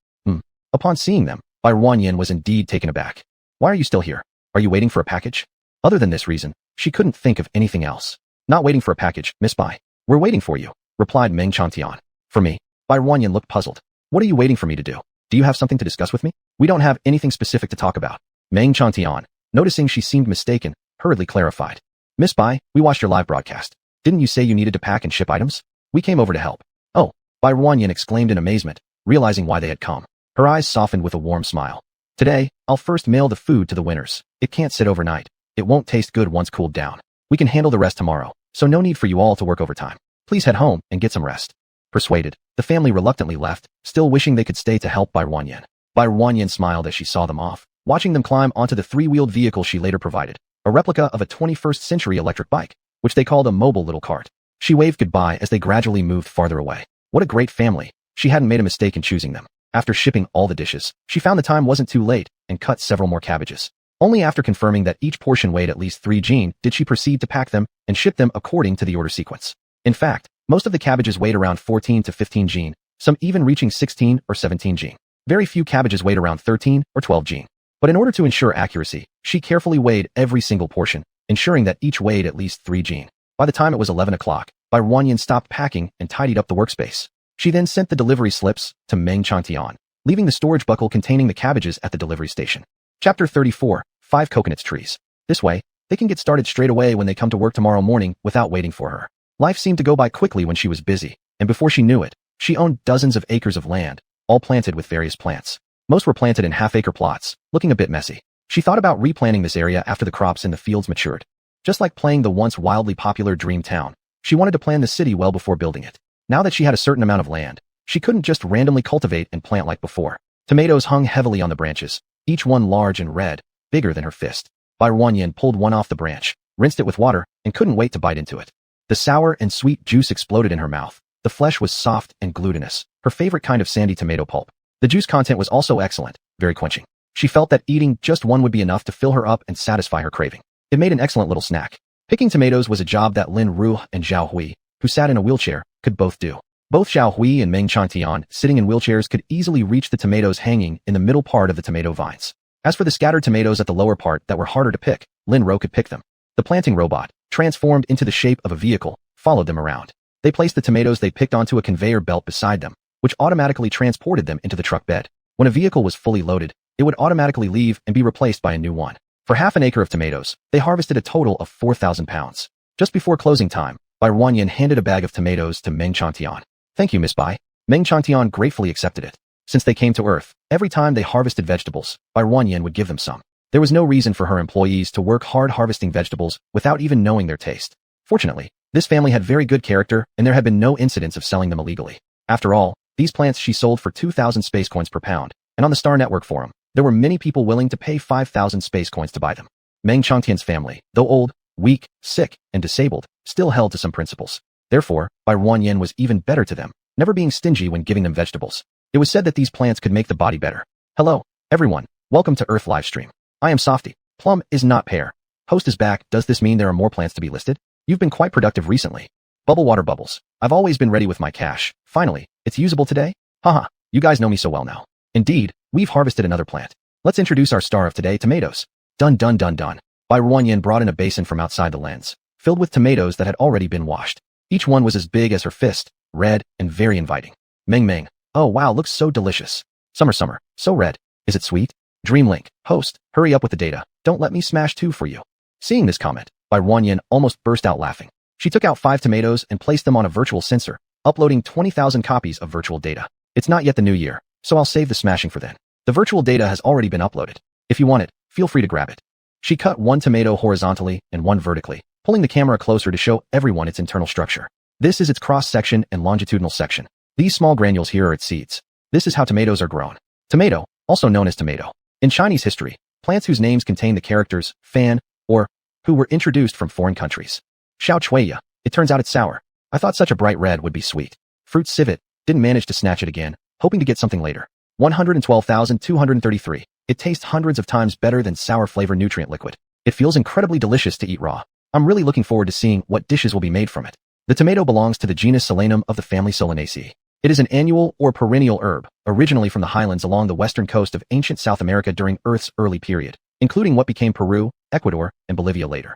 Upon seeing them, Barren was indeed taken aback. Why are you still here? Are you waiting for a package? Other than this reason, she couldn't think of anything else. Not waiting for a package, Miss Bai. We're waiting for you, replied Meng Chantian. For me? Barren looked puzzled. What are you waiting for me to do? Do you have something to discuss with me? We don't have anything specific to talk about. Meng Chantian, noticing she seemed mistaken, hurriedly clarified. Miss Bai, we watched your live broadcast. Didn't you say you needed to pack and ship items? We came over to help. Oh, Barren exclaimed in amazement, realizing why they had come. Her eyes softened with a warm smile. Today, I'll first mail the food to the winners. It can't sit overnight. It won't taste good once cooled down. We can handle the rest tomorrow, so no need for you all to work overtime. Please head home and get some rest. Persuaded, the family reluctantly left, still wishing they could stay to help Barren. Barren smiled as she saw them off, watching them climb onto the 3-wheeled vehicle she later provided, a replica of a 21st century electric bike, which they called a mobile little cart. She waved goodbye as they gradually moved farther away. What a great family. She hadn't made a mistake in choosing them. After shipping all the dishes, she found the time wasn't too late and cut several more cabbages. Only after confirming that each portion weighed at least 3 jin did she proceed to pack them and ship them according to the order sequence. In fact, most of the cabbages weighed around 14 to 15 jin, some even reaching 16 or 17 jin. Very few cabbages weighed around 13 or 12 jin. But in order to ensure accuracy, she carefully weighed every single portion, ensuring that each weighed at least 3 jin. By the time it was 11 o'clock, Barren stopped packing and tidied up the workspace. She then sent the delivery slips to Meng Chantian, leaving the storage buckle containing the cabbages at the delivery station. Chapter 34, 5 Coconuts Trees. This way, they can get started straight away when they come to work tomorrow morning without waiting for her. Life seemed to go by quickly when she was busy, and before she knew it, she owned dozens of acres of land, all planted with various plants. Most were planted in half-acre plots, looking a bit messy. She thought about replanting this area after the crops in the fields matured. Just like playing the once wildly popular Dream Town, she wanted to plan the city well before building it. Now that she had a certain amount of land, she couldn't just randomly cultivate and plant like before. Tomatoes hung heavily on the branches, each one large and red, bigger than her fist. Barren pulled one off the branch, rinsed it with water, and couldn't wait to bite into it. The sour and sweet juice exploded in her mouth. The flesh was soft and glutinous, her favorite kind of sandy tomato pulp. The juice content was also excellent, very quenching. She felt that eating just one would be enough to fill her up and satisfy her craving. It made an excellent little snack. Picking tomatoes was a job that Lin Ru and Zhao Hui, who sat in a wheelchair, could both do. Both Xiao Hui and Meng Chantian, sitting in wheelchairs, could easily reach the tomatoes hanging in the middle part of the tomato vines. As for the scattered tomatoes at the lower part that were harder to pick, Lin Ro could pick them. The planting robot, transformed into the shape of a vehicle, followed them around. They placed the tomatoes they picked onto a conveyor belt beside them, which automatically transported them into the truck bed. When a vehicle was fully loaded, it would automatically leave and be replaced by a new one. For half an acre of tomatoes, they harvested a total of 4,000 pounds. Just before closing time, Bai Wanyan handed a bag of tomatoes to Meng Chantian. Thank you, Miss Bai. Meng Chantian gratefully accepted it. Since they came to Earth, every time they harvested vegetables, Bai Wanyan would give them some. There was no reason for her employees to work hard harvesting vegetables without even knowing their taste. Fortunately, this family had very good character and there had been no incidents of selling them illegally. After all, these plants she sold for 2,000 space coins per pound, and on the Star Network forum, there were many people willing to pay 5,000 space coins to buy them. Meng Changtian's family, though old, weak, sick, and disabled, still held to some principles. Therefore, Bai Wanyan was even better to them, never being stingy when giving them vegetables. It was said that these plants could make the body better. Hello, everyone. Welcome to Earth Livestream. I am Softy. Plum is not pear. Host is back. Does this mean there are more plants to be listed? You've been quite productive recently. Bubble water bubbles. I've always been ready with my cash. Finally, it's usable today? Haha, you guys know me so well now. Indeed, we've harvested another plant. Let's introduce our star of today, tomatoes. Dun dun dun dun. Bai Wanyan brought in a basin from outside the lens, filled with tomatoes that had already been washed. Each one was as big as her fist, red, and very inviting. Meng Meng. Oh wow, looks so delicious. Summer, so red. Is it sweet? Dreamlink. Host, hurry up with the data. Don't let me smash two for you. Seeing this comment, Bai Wanyan almost burst out laughing. She took out 5 tomatoes and placed them on a virtual sensor, uploading 20,000 copies of virtual data. It's not yet the new year, so I'll save the smashing for then. The virtual data has already been uploaded. If you want it, feel free to grab it. She cut 1 tomato horizontally and 1 vertically, pulling the camera closer to show everyone its internal structure. This is its cross-section and longitudinal section. These small granules here are its seeds. This is how tomatoes are grown. Tomato, also known as tomato. In Chinese history, plants whose names contain the characters fan or who were introduced from foreign countries. Xiao Chuiya. It turns out it's sour. I thought such a bright red would be sweet. Fruit civet. Didn't manage to snatch it again, hoping to get something later. 112,233. It tastes hundreds of times better than sour flavor nutrient liquid. It feels incredibly delicious to eat raw. I'm really looking forward to seeing what dishes will be made from it. The tomato belongs to the genus Solanum of the family Solanaceae. It is an annual or perennial herb, originally from the highlands along the western coast of ancient South America during Earth's early period, including what became Peru, Ecuador, and Bolivia later.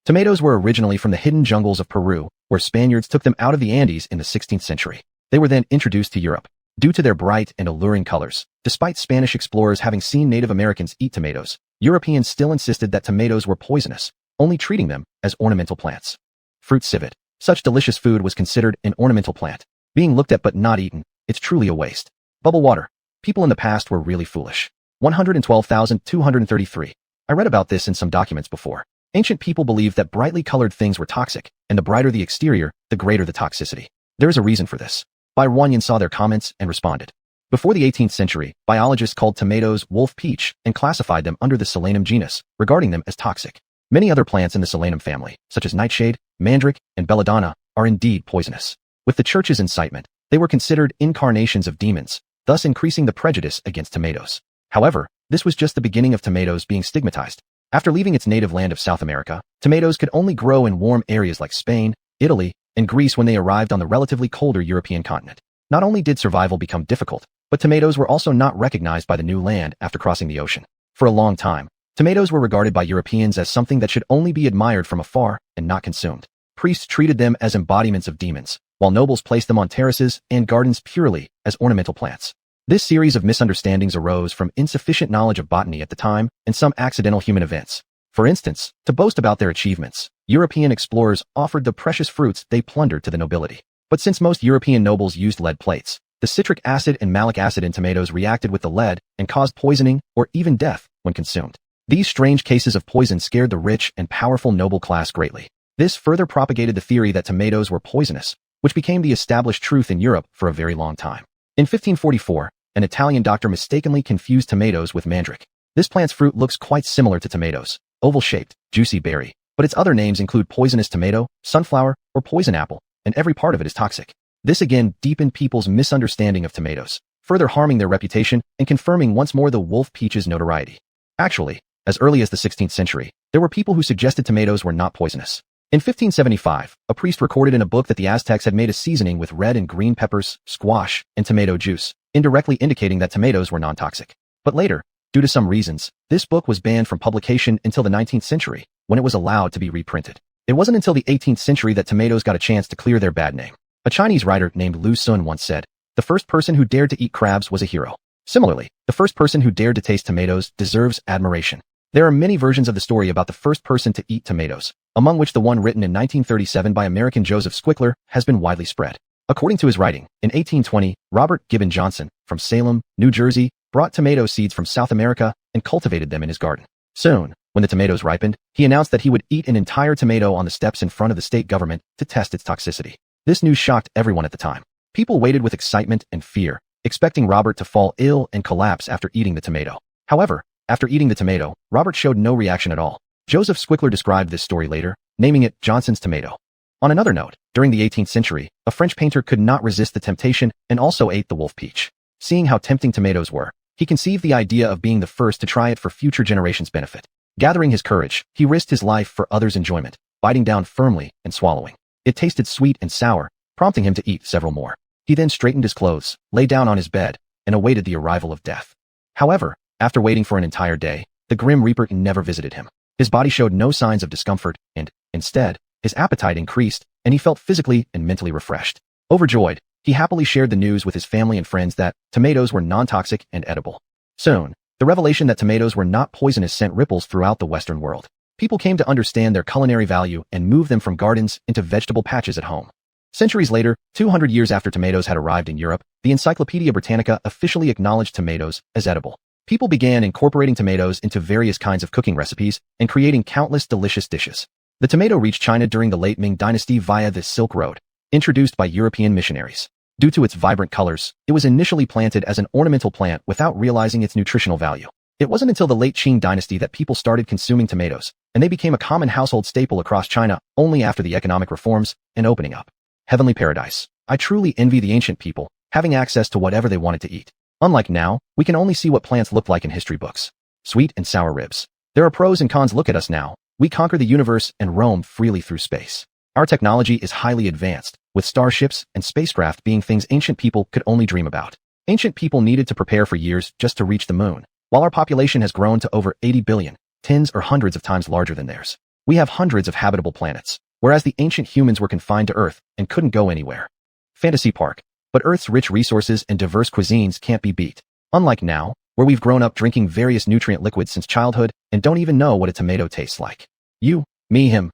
Tomatoes were originally from the hidden jungles of Peru, where Spaniards took them out of the Andes in the 16th century. They were then introduced to Europe. Due to their bright and alluring colors, despite Spanish explorers having seen Native Americans eat tomatoes, Europeans still insisted that tomatoes were poisonous, only treating them as ornamental plants. Fruit civet. Such delicious food was considered an ornamental plant. Being looked at but not eaten, it's truly a waste. Bubble water. People in the past were really foolish. 112,233. I read about this in some documents before. Ancient people believed that brightly colored things were toxic, and the brighter the exterior, the greater the toxicity. There is a reason for this. Bai Wanyan saw their comments and responded. Before the 18th century, biologists called tomatoes wolf peach and classified them under the Solanum genus, regarding them as toxic. Many other plants in the Solanum family, such as nightshade, mandrake, and belladonna, are indeed poisonous. With the church's incitement, they were considered incarnations of demons, thus increasing the prejudice against tomatoes. However, this was just the beginning of tomatoes being stigmatized. After leaving its native land of South America, tomatoes could only grow in warm areas like Spain, Italy, and Greece when they arrived on the relatively colder European continent. Not only did survival become difficult, but tomatoes were also not recognized by the new land after crossing the ocean. For a long time, tomatoes were regarded by Europeans as something that should only be admired from afar and not consumed. Priests treated them as embodiments of demons, while nobles placed them on terraces and gardens purely as ornamental plants. This series of misunderstandings arose from insufficient knowledge of botany at the time and some accidental human events. For instance, to boast about their achievements, European explorers offered the precious fruits they plundered to the nobility. But since most European nobles used lead plates, the citric acid and malic acid in tomatoes reacted with the lead and caused poisoning or even death when consumed. These strange cases of poison scared the rich and powerful noble class greatly. This further propagated the theory that tomatoes were poisonous, which became the established truth in Europe for a very long time. In 1544, an Italian doctor mistakenly confused tomatoes with mandrake. This plant's fruit looks quite similar to tomatoes, oval-shaped, juicy berry, but its other names include poisonous tomato, sunflower, or poison apple, and every part of it is toxic. This again deepened people's misunderstanding of tomatoes, further harming their reputation and confirming once more the wolf peach's notoriety. Actually, as early as the 16th century, there were people who suggested tomatoes were not poisonous. In 1575, a priest recorded in a book that the Aztecs had made a seasoning with red and green peppers, squash, and tomato juice, indirectly indicating that tomatoes were non-toxic. But later, due to some reasons, this book was banned from publication until the 19th century, when it was allowed to be reprinted. It wasn't until the 18th century that tomatoes got a chance to clear their bad name. A Chinese writer named Lu Sun once said, "The first person who dared to eat crabs was a hero." Similarly, the first person who dared to taste tomatoes deserves admiration. There are many versions of the story about the first person to eat tomatoes, among which the one written in 1937 by American Joseph Squickler has been widely spread. According to his writing, in 1820, Robert Gibbon Johnson, from Salem, New Jersey, brought tomato seeds from South America and cultivated them in his garden. Soon, when the tomatoes ripened, he announced that he would eat an entire tomato on the steps in front of the state government to test its toxicity. This news shocked everyone at the time. People waited with excitement and fear, expecting Robert to fall ill and collapse after eating the tomato. However, after eating the tomato, Robert showed no reaction at all. Joseph Squickler described this story later, naming it Johnson's tomato. On another note, during the 18th century, a French painter could not resist the temptation and also ate the wolf peach. Seeing how tempting tomatoes were, he conceived the idea of being the first to try it for future generations' benefit. Gathering his courage, he risked his life for others' enjoyment, biting down firmly and swallowing. It tasted sweet and sour, prompting him to eat several more. He then straightened his clothes, lay down on his bed, and awaited the arrival of death. However, after waiting for an entire day, the Grim Reaper never visited him. His body showed no signs of discomfort, and, instead, his appetite increased, and he felt physically and mentally refreshed. Overjoyed, he happily shared the news with his family and friends that tomatoes were non-toxic and edible. Soon, the revelation that tomatoes were not poisonous sent ripples throughout the Western world. People came to understand their culinary value and moved them from gardens into vegetable patches at home. Centuries later, 200 years after tomatoes had arrived in Europe, the Encyclopedia Britannica officially acknowledged tomatoes as edible. People began incorporating tomatoes into various kinds of cooking recipes and creating countless delicious dishes. The tomato reached China during the late Ming Dynasty via the Silk Road, introduced by European missionaries. Due to its vibrant colors, it was initially planted as an ornamental plant without realizing its nutritional value. It wasn't until the late Qing Dynasty that people started consuming tomatoes, and they became a common household staple across China only after the economic reforms and opening up. Heavenly paradise. I truly envy the ancient people, having access to whatever they wanted to eat. Unlike now, we can only see what plants look like in history books. Sweet and sour ribs. There are pros and cons. Look at us now. We conquer the universe and roam freely through space. Our technology is highly advanced, with starships and spacecraft being things ancient people could only dream about. Ancient people needed to prepare for years just to reach the moon, while our population has grown to over 80 billion, tens or hundreds of times larger than theirs. We have hundreds of habitable planets, whereas the ancient humans were confined to Earth and couldn't go anywhere. Fantasy Park. But Earth's rich resources and diverse cuisines can't be beat. Unlike now, where we've grown up drinking various nutrient liquids since childhood and don't even know what a tomato tastes like. You, me, him.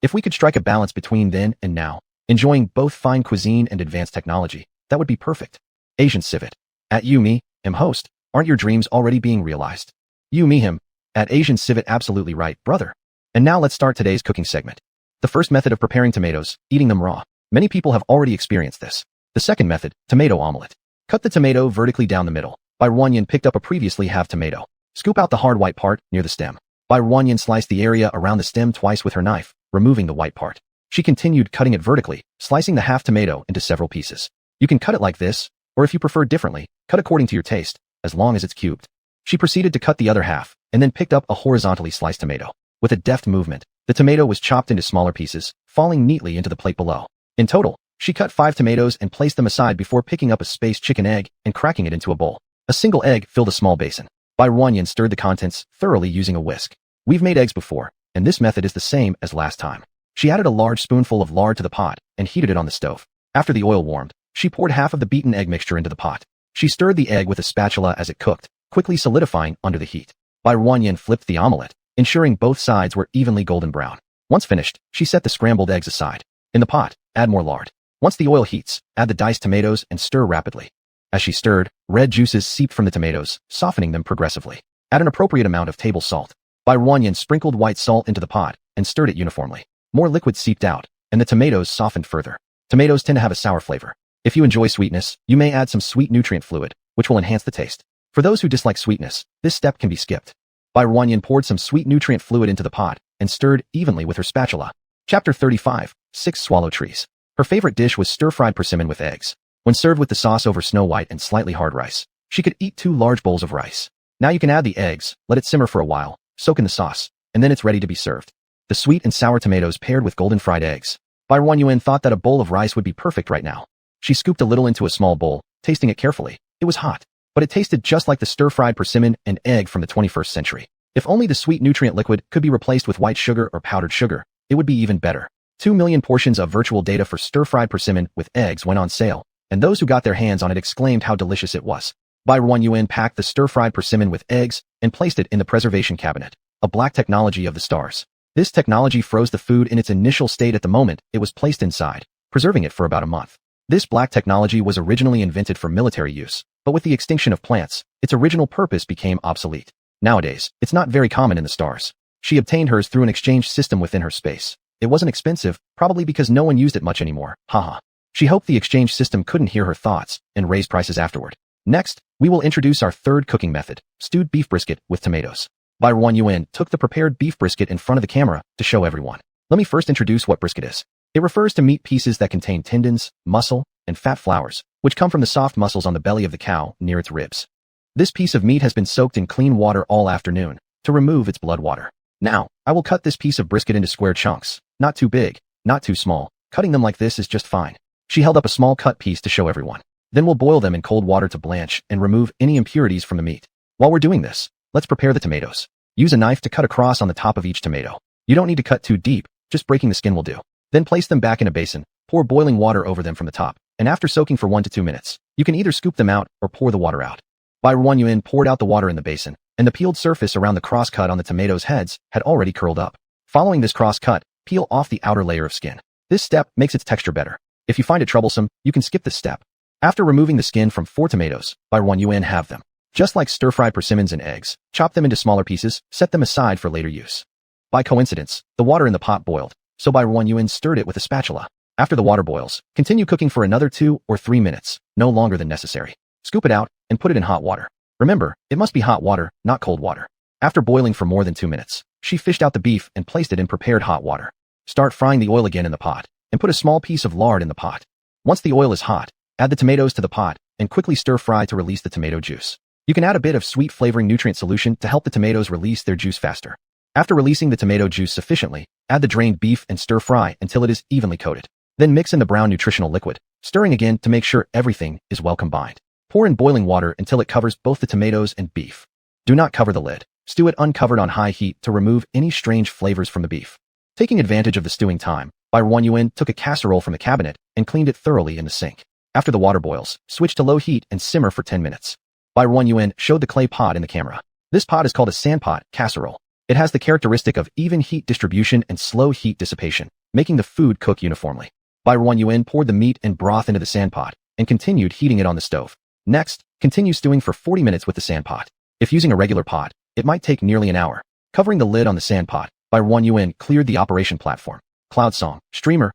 If we could strike a balance between then and now, enjoying both fine cuisine and advanced technology, that would be perfect. Asian Civet. At you, me, him host, aren't your dreams already being realized? You, me, him. At Asian Civet, absolutely right, brother. And now let's start today's cooking segment. The first method of preparing tomatoes, eating them raw. Many people have already experienced this. The second method, tomato omelet. Cut the tomato vertically down the middle. Bai Ruanyan picked up a previously halved tomato. Scoop out the hard white part near the stem. Bai Ruanyan sliced the area around the stem twice with her knife, removing the white part. She continued cutting it vertically, slicing the half tomato into several pieces. You can cut it like this, or if you prefer differently, cut according to your taste, as long as it's cubed. She proceeded to cut the other half, and then picked up a horizontally sliced tomato. With a deft movement, the tomato was chopped into smaller pieces, falling neatly into the plate below. In total, she cut 5 tomatoes and placed them aside before picking up a space chicken egg and cracking it into a bowl. A single egg filled a small basin. Bai Ruanyan stirred the contents thoroughly using a whisk. We've made eggs before, and this method is the same as last time. She added a large spoonful of lard to the pot and heated it on the stove. After the oil warmed, she poured half of the beaten egg mixture into the pot. She stirred the egg with a spatula as it cooked, quickly solidifying under the heat. Bai Ruanyan flipped the omelette, ensuring both sides were evenly golden brown. Once finished, she set the scrambled eggs aside. In the pot, add more lard. Once the oil heats, add the diced tomatoes and stir rapidly. As she stirred, red juices seeped from the tomatoes, softening them progressively. Add an appropriate amount of table salt. Bai Ruanyan sprinkled white salt into the pot and stirred it uniformly. More liquid seeped out, and the tomatoes softened further. Tomatoes tend to have a sour flavor. If you enjoy sweetness, you may add some sweet nutrient fluid, which will enhance the taste. For those who dislike sweetness, this step can be skipped. Bai Ruanyan poured some sweet nutrient fluid into the pot and stirred evenly with her spatula. Chapter 35. 6 Swallow Trees. Her favorite dish was stir-fried persimmon with eggs. When served with the sauce over snow white and slightly hard rice, she could eat 2 large bowls of rice. Now you can add the eggs, let it simmer for a while, soak in the sauce, and then it's ready to be served. The sweet and sour tomatoes paired with golden fried eggs. Bai Yuan thought that a bowl of rice would be perfect right now. She scooped a little into a small bowl, tasting it carefully. It was hot, but it tasted just like the stir-fried persimmon and egg from the 21st century. If only the sweet nutrient liquid could be replaced with white sugar or powdered sugar, it would be even better. 2 million portions of virtual data for stir-fried persimmon with eggs went on sale, and those who got their hands on it exclaimed how delicious it was. Bai Yuan packed the stir-fried persimmon with eggs and placed it in the preservation cabinet, a black technology of the stars. This technology froze the food in its initial state at the moment it was placed inside, preserving it for about a month. This black technology was originally invented for military use, but with the extinction of plants, its original purpose became obsolete. Nowadays, it's not very common in the stars. She obtained hers through an exchange system within her space. It wasn't expensive, probably because no one used it much anymore, haha. She hoped the exchange system couldn't hear her thoughts and raise prices afterward. Next, we will introduce our third cooking method, stewed beef brisket with tomatoes. Bai Yuan took the prepared beef brisket in front of the camera to show everyone. Let me first introduce what brisket is. It refers to meat pieces that contain tendons, muscle, and fat flowers, which come from the soft muscles on the belly of the cow near its ribs. This piece of meat has been soaked in clean water all afternoon to remove its blood water. Now, I will cut this piece of brisket into square chunks, not too big, not too small. Cutting them like this is just fine. She held up a small cut piece to show everyone. Then we'll boil them in cold water to blanch and remove any impurities from the meat. While we're doing this, let's prepare the tomatoes. Use a knife to cut a cross on the top of each tomato. You don't need to cut too deep, just breaking the skin will do. Then place them back in a basin, pour boiling water over them from the top, and after soaking for 1 to 2 minutes, you can either scoop them out or pour the water out. Bai Yuan poured out the water in the basin, and the peeled surface around the cross cut on the tomatoes' heads had already curled up. Following this cross cut, peel off the outer layer of skin. This step makes its texture better. If you find it troublesome, you can skip this step. After removing the skin from 4 tomatoes, Bai Yuan have them. Just like stir-fried persimmons and eggs, chop them into smaller pieces, set them aside for later use. By coincidence, the water in the pot boiled, so Bai Yuan stirred it with a spatula. After the water boils, continue cooking for another 2 or 3 minutes, no longer than necessary. Scoop it out and put it in hot water. Remember, it must be hot water, not cold water. After boiling for more than 2 minutes, she fished out the beef and placed it in prepared hot water. Start frying the oil again in the pot, and put a small piece of lard in the pot. Once the oil is hot, add the tomatoes to the pot, and quickly stir fry to release the tomato juice. You can add a bit of sweet flavoring nutrient solution to help the tomatoes release their juice faster. After releasing the tomato juice sufficiently, add the drained beef and stir fry until it is evenly coated. Then mix in the brown nutritional liquid, stirring again to make sure everything is well combined. Pour in boiling water until it covers both the tomatoes and beef. Do not cover the lid. Stew it uncovered on high heat to remove any strange flavors from the beef. Taking advantage of the stewing time, Bai Yuan took a casserole from the cabinet and cleaned it thoroughly in the sink. After the water boils, switch to low heat and simmer for 10 minutes. Bai Yuan showed the clay pot in the camera. This pot is called a sandpot casserole. It has the characteristic of even heat distribution and slow heat dissipation, making the food cook uniformly. Bai Yuan poured the meat and broth into the sandpot and continued heating it on the stove. Next, continue stewing for 40 minutes with the sandpot. If using a regular pot, it might take nearly an hour. Covering the lid on the sandpot, Bai Yuan cleared the operation platform. Cloud song, streamer,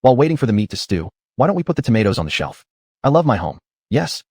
while waiting for the meat to stew, why don't we put the tomatoes on the shelf? I love my home. Yes,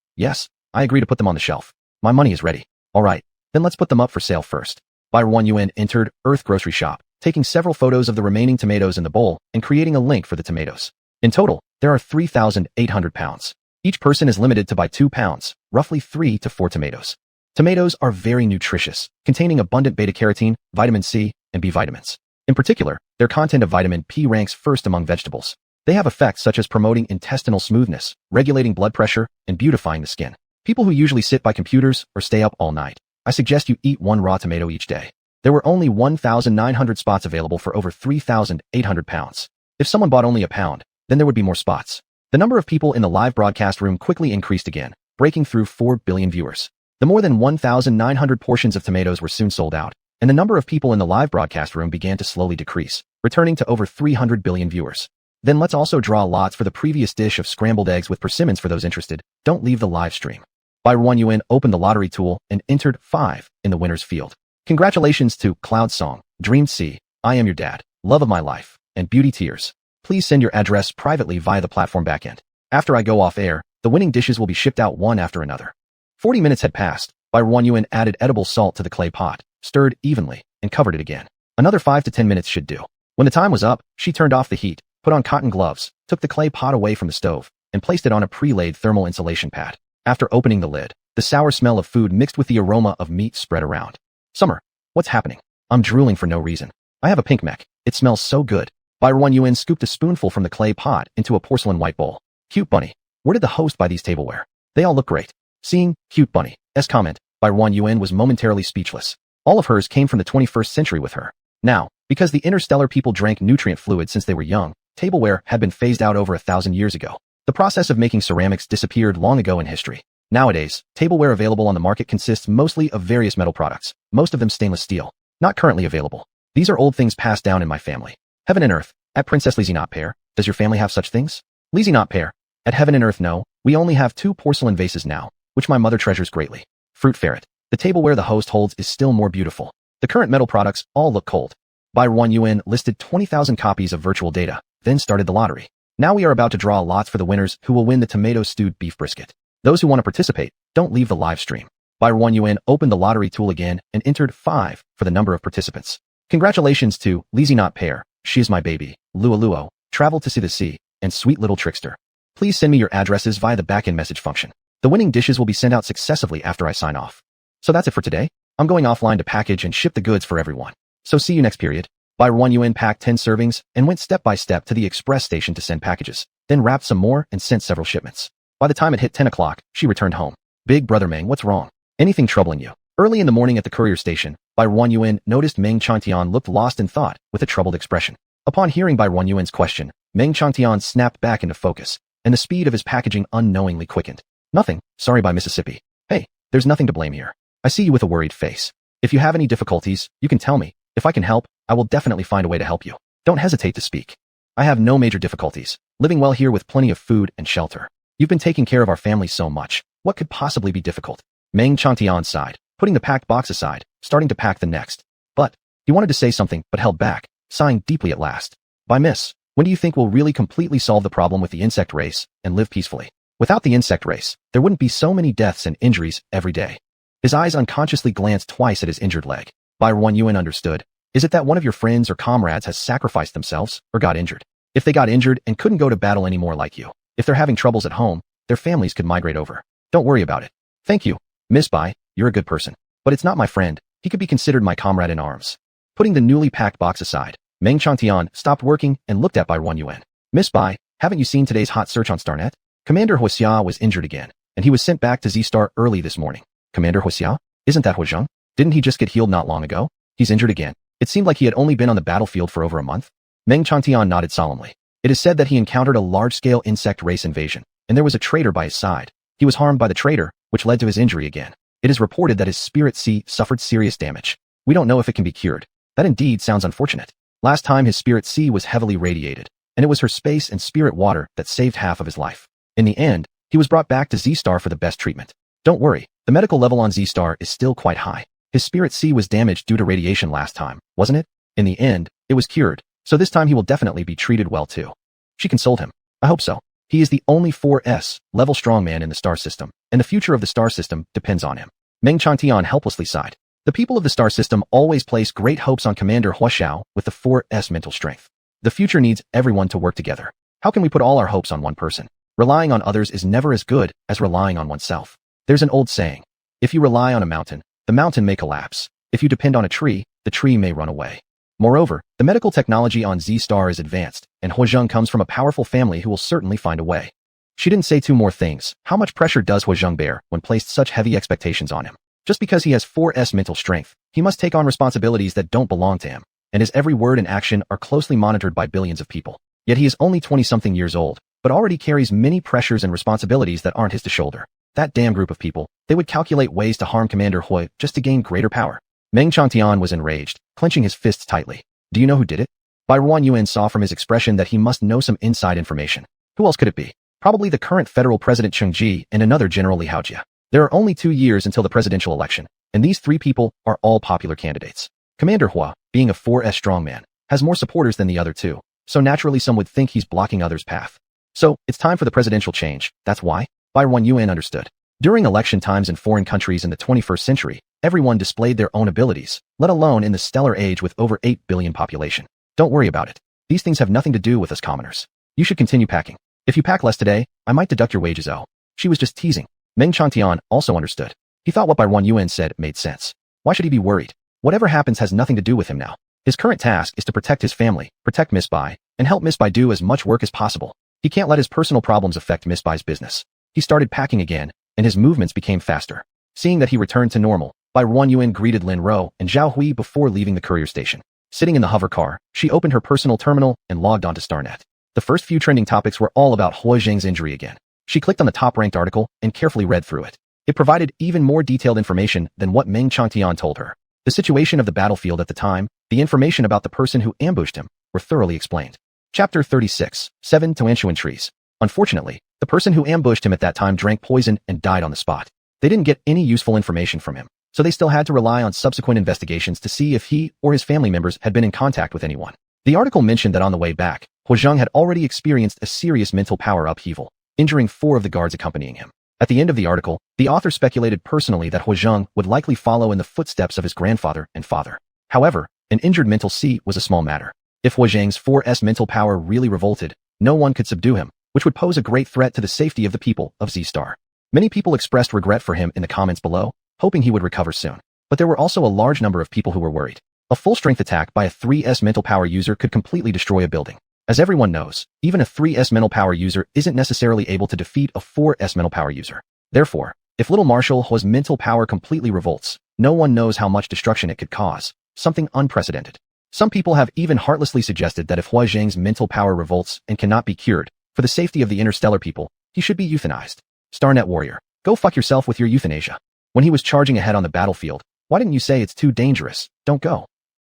I agree to put them on the shelf. My money is ready. Alright, then let's put them up for sale first. Bai Yuan entered Earth Grocery Shop, taking several photos of the remaining tomatoes in the bowl and creating a link for the tomatoes. In total, there are 3,800 pounds. Each person is limited to buy 2 pounds, roughly 3 to 4 tomatoes. Tomatoes are very nutritious, containing abundant beta-carotene, vitamin C, and B vitamins. In particular, their content of vitamin P ranks first among vegetables. They have effects such as promoting intestinal smoothness, regulating blood pressure, and beautifying the skin. People who usually sit by computers or stay up all night, I suggest you eat 1 raw tomato each day. There were only 1,900 spots available for over 3,800 pounds. If someone bought only a pound, then there would be more spots. The number of people in the live broadcast room quickly increased again, breaking through 4 billion viewers. The more than 1,900 portions of tomatoes were soon sold out, and the number of people in the live broadcast room began to slowly decrease, returning to over 300 billion viewers. Then let's also draw lots for the previous dish of scrambled eggs with persimmons for those interested. Don't leave the live stream. Bai Yuan opened the lottery tool and entered 5 in the winner's field. Congratulations to Cloud Song, Dream C, I Am Your Dad, Love of My Life, and Beauty Tears. Please send your address privately via the platform backend. After I go off air, the winning dishes will be shipped out one after another. 40 minutes had passed. Bai Yuan added edible salt to the clay pot, stirred evenly, and covered it again. Another 5 to 10 minutes should do. When the time was up, she turned off the heat, put on cotton gloves, took the clay pot away from the stove, and placed it on a pre-laid thermal insulation pad. After opening the lid, the sour smell of food mixed with the aroma of meat spread around. Summer, what's happening? I'm drooling for no reason. I have a pink mech. It smells so good. Byron Yuan scooped a spoonful from the clay pot into a porcelain white bowl. Cute bunny. Where did the host buy these tableware? They all look great. Seeing cute bunny's comment, Byron Yuan was momentarily speechless. All of hers came from the 21st century with her. Now, because the interstellar people drank nutrient fluid since they were young, tableware had been phased out over 1,000 years ago. The process of making ceramics disappeared long ago in history. Nowadays, tableware available on the market consists mostly of various metal products, most of them stainless steel, not currently available. These are old things passed down in my family. Heaven and Earth, at Princess Lizzie Not Pair, does your family have such things? Lizzie Not Pair, at Heaven and Earth no, we only have 2 porcelain vases now, which my mother treasures greatly. Fruit Ferret, the tableware the host holds is still more beautiful. The current metal products all look cold. Byron Yuan listed 20,000 copies of virtual data, then started the lottery. Now we are about to draw lots for the winners who will win the tomato stewed beef brisket. Those who want to participate, don't leave the live stream. Byron Yuan opened the lottery tool again and entered 5 for the number of participants. Congratulations to Lizzie Not Pair, She Is My Baby, Luo, Travel to See the Sea, and Sweet Little Trickster. Please send me your addresses via the backend message function. The winning dishes will be sent out successively after I sign off. So that's it for today. I'm going offline to package and ship the goods for everyone. So see you next period. Byron Yuan packed 10 servings and went step by step to the express station to send packages, then wrapped some more and sent several shipments. By the time it hit 10 o'clock, she returned home. Big brother Meng, what's wrong? Anything troubling you? Early in the morning at the courier station, Byron Yuan noticed Meng Changtian looked lost in thought with a troubled expression. Upon hearing Byron Yuan's question, Meng Changtian snapped back into focus, and the speed of his packaging unknowingly quickened. Nothing, sorry by Mississippi. Hey, there's nothing to blame here. I see you with a worried face. If you have any difficulties, you can tell me. If I can help, I will definitely find a way to help you. Don't hesitate to speak. I have no major difficulties, living well here with plenty of food and shelter. You've been taking care of our family so much. What could possibly be difficult? Meng Changtian sighed, putting the packed box aside, starting to pack the next. But, he wanted to say something but held back, sighing deeply at last. By Miss, when do you think we'll really completely solve the problem with the insect race and live peacefully? Without the insect race, there wouldn't be so many deaths and injuries every day. His eyes unconsciously glanced twice at his injured leg. Byron Yuan understood. Is it that one of your friends or comrades has sacrificed themselves or got injured? If they got injured and couldn't go to battle anymore like you, if they're having troubles at home, their families could migrate over. Don't worry about it. Thank you, Miss Bai, you're a good person. But it's not my friend. He could be considered my comrade in arms. Putting the newly packed box aside, Meng Changtian stopped working and looked at Byron Yuan. Miss Bai, haven't you seen today's hot search on Starnet? Commander Huoxia was injured again, and he was sent back to Z-Star early this morning. Commander Huoxia? Isn't that Huozheng? Didn't he just get healed not long ago? He's injured again. It seemed like he had only been on the battlefield for over a month. Meng Changtian nodded solemnly. It is said that he encountered a large-scale insect race invasion, and there was a traitor by his side. He was harmed by the traitor, which led to his injury again. It is reported that his spirit sea suffered serious damage. We don't know if it can be cured. That indeed sounds unfortunate. Last time his spirit sea was heavily radiated, and it was her space and spirit water that saved half of his life. In the end, he was brought back to Z-Star for the best treatment. Don't worry, the medical level on Z-Star is still quite high. His spirit sea was damaged due to radiation last time, wasn't it? In the end, it was cured, so this time he will definitely be treated well too. She consoled him. I hope so. He is the only 4S level strongman in the star system, and the future of the star system depends on him. Meng Changtian helplessly sighed. The people of the star system always place great hopes on Commander Huoxiao with the 4S mental strength. The future needs everyone to work together. How can we put all our hopes on one person? Relying on others is never as good as relying on oneself. There's an old saying. If you rely on a mountain, the mountain may collapse. If you depend on a tree, the tree may run away. Moreover, the medical technology on Z-Star is advanced, and Huozheng comes from a powerful family who will certainly find a way. She didn't say 2 more things. How much pressure does Huozheng bear when placed such heavy expectations on him? Just because he has 4S mental strength, he must take on responsibilities that don't belong to him, and his every word and action are closely monitored by billions of people. Yet he is only 20-something years old, but already carries many pressures and responsibilities that aren't his to shoulder. That damn group of people, they would calculate ways to harm Commander Hui just to gain greater power. Meng Changtian was enraged, clenching his fists tightly. Do you know who did it? Byron Yuan saw from his expression that he must know some inside information. Who else could it be? Probably the current federal president Cheng Ji and another General Li Haojia. There are only 2 years until the presidential election, and these 3 people are all popular candidates. Commander Hua, being a 4S strongman, has more supporters than the other 2, so naturally some would think he's blocking others' path. So, it's time for the presidential change, that's why? Byron Yuan understood. During election times in foreign countries in the 21st century, everyone displayed their own abilities, let alone in the stellar age with over 8 billion population. Don't worry about it. These things have nothing to do with us commoners. You should continue packing. If you pack less today, I might deduct your wages. Oh. She was just teasing. Meng Changtian also understood. He thought what Byron Yuan said made sense. Why should he be worried? Whatever happens has nothing to do with him now. His current task is to protect his family, protect Miss Bai, and help Miss Bai do as much work as possible. He can't let his personal problems affect Miss Bai's business. He started packing again, and his movements became faster. Seeing that he returned to normal, Bai Ruanyuan greeted Lin Ro and Zhao Hui before leaving the courier station. Sitting in the hover car, she opened her personal terminal and logged onto StarNet. The first few trending topics were all about Hua Zheng's injury again. She clicked on the top-ranked article and carefully read through it. It provided even more detailed information than what Meng Changtian told her. The situation of the battlefield at the time, the information about the person who ambushed him, were thoroughly explained. Chapter 36, 7 Toanshuan Trees. Unfortunately, the person who ambushed him at that time drank poison and died on the spot. They didn't get any useful information from him, so they still had to rely on subsequent investigations to see if he or his family members had been in contact with anyone. The article mentioned that on the way back, Hua Zheng had already experienced a serious mental power upheaval, injuring 4 of the guards accompanying him. At the end of the article, the author speculated personally that Hua Zheng would likely follow in the footsteps of his grandfather and father. However, an injured mental C was a small matter. If Hua Zheng's 4S mental power really revolted, no one could subdue him, which would pose a great threat to the safety of the people of Z-Star. Many people expressed regret for him in the comments below, hoping he would recover soon. But there were also a large number of people who were worried. A full-strength attack by a 3S mental power user could completely destroy a building. As everyone knows, even a 3S mental power user isn't necessarily able to defeat a 4S mental power user. Therefore, if Little Marshal Hua's mental power completely revolts, no one knows how much destruction it could cause, something unprecedented. Some people have even heartlessly suggested that if Hua Zheng's mental power revolts and cannot be cured, for the safety of the interstellar people, he should be euthanized. StarNet Warrior, go fuck yourself with your euthanasia. When he was charging ahead on the battlefield, why didn't you say it's too dangerous, don't go?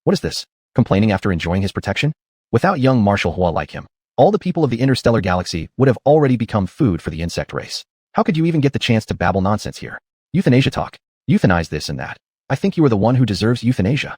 What is this? Complaining after enjoying his protection? Without young Marshal Hua like him, all the people of the interstellar galaxy would have already become food for the insect race. How could you even get the chance to babble nonsense here? Euthanasia talk. Euthanize this and that. I think you are the one who deserves euthanasia.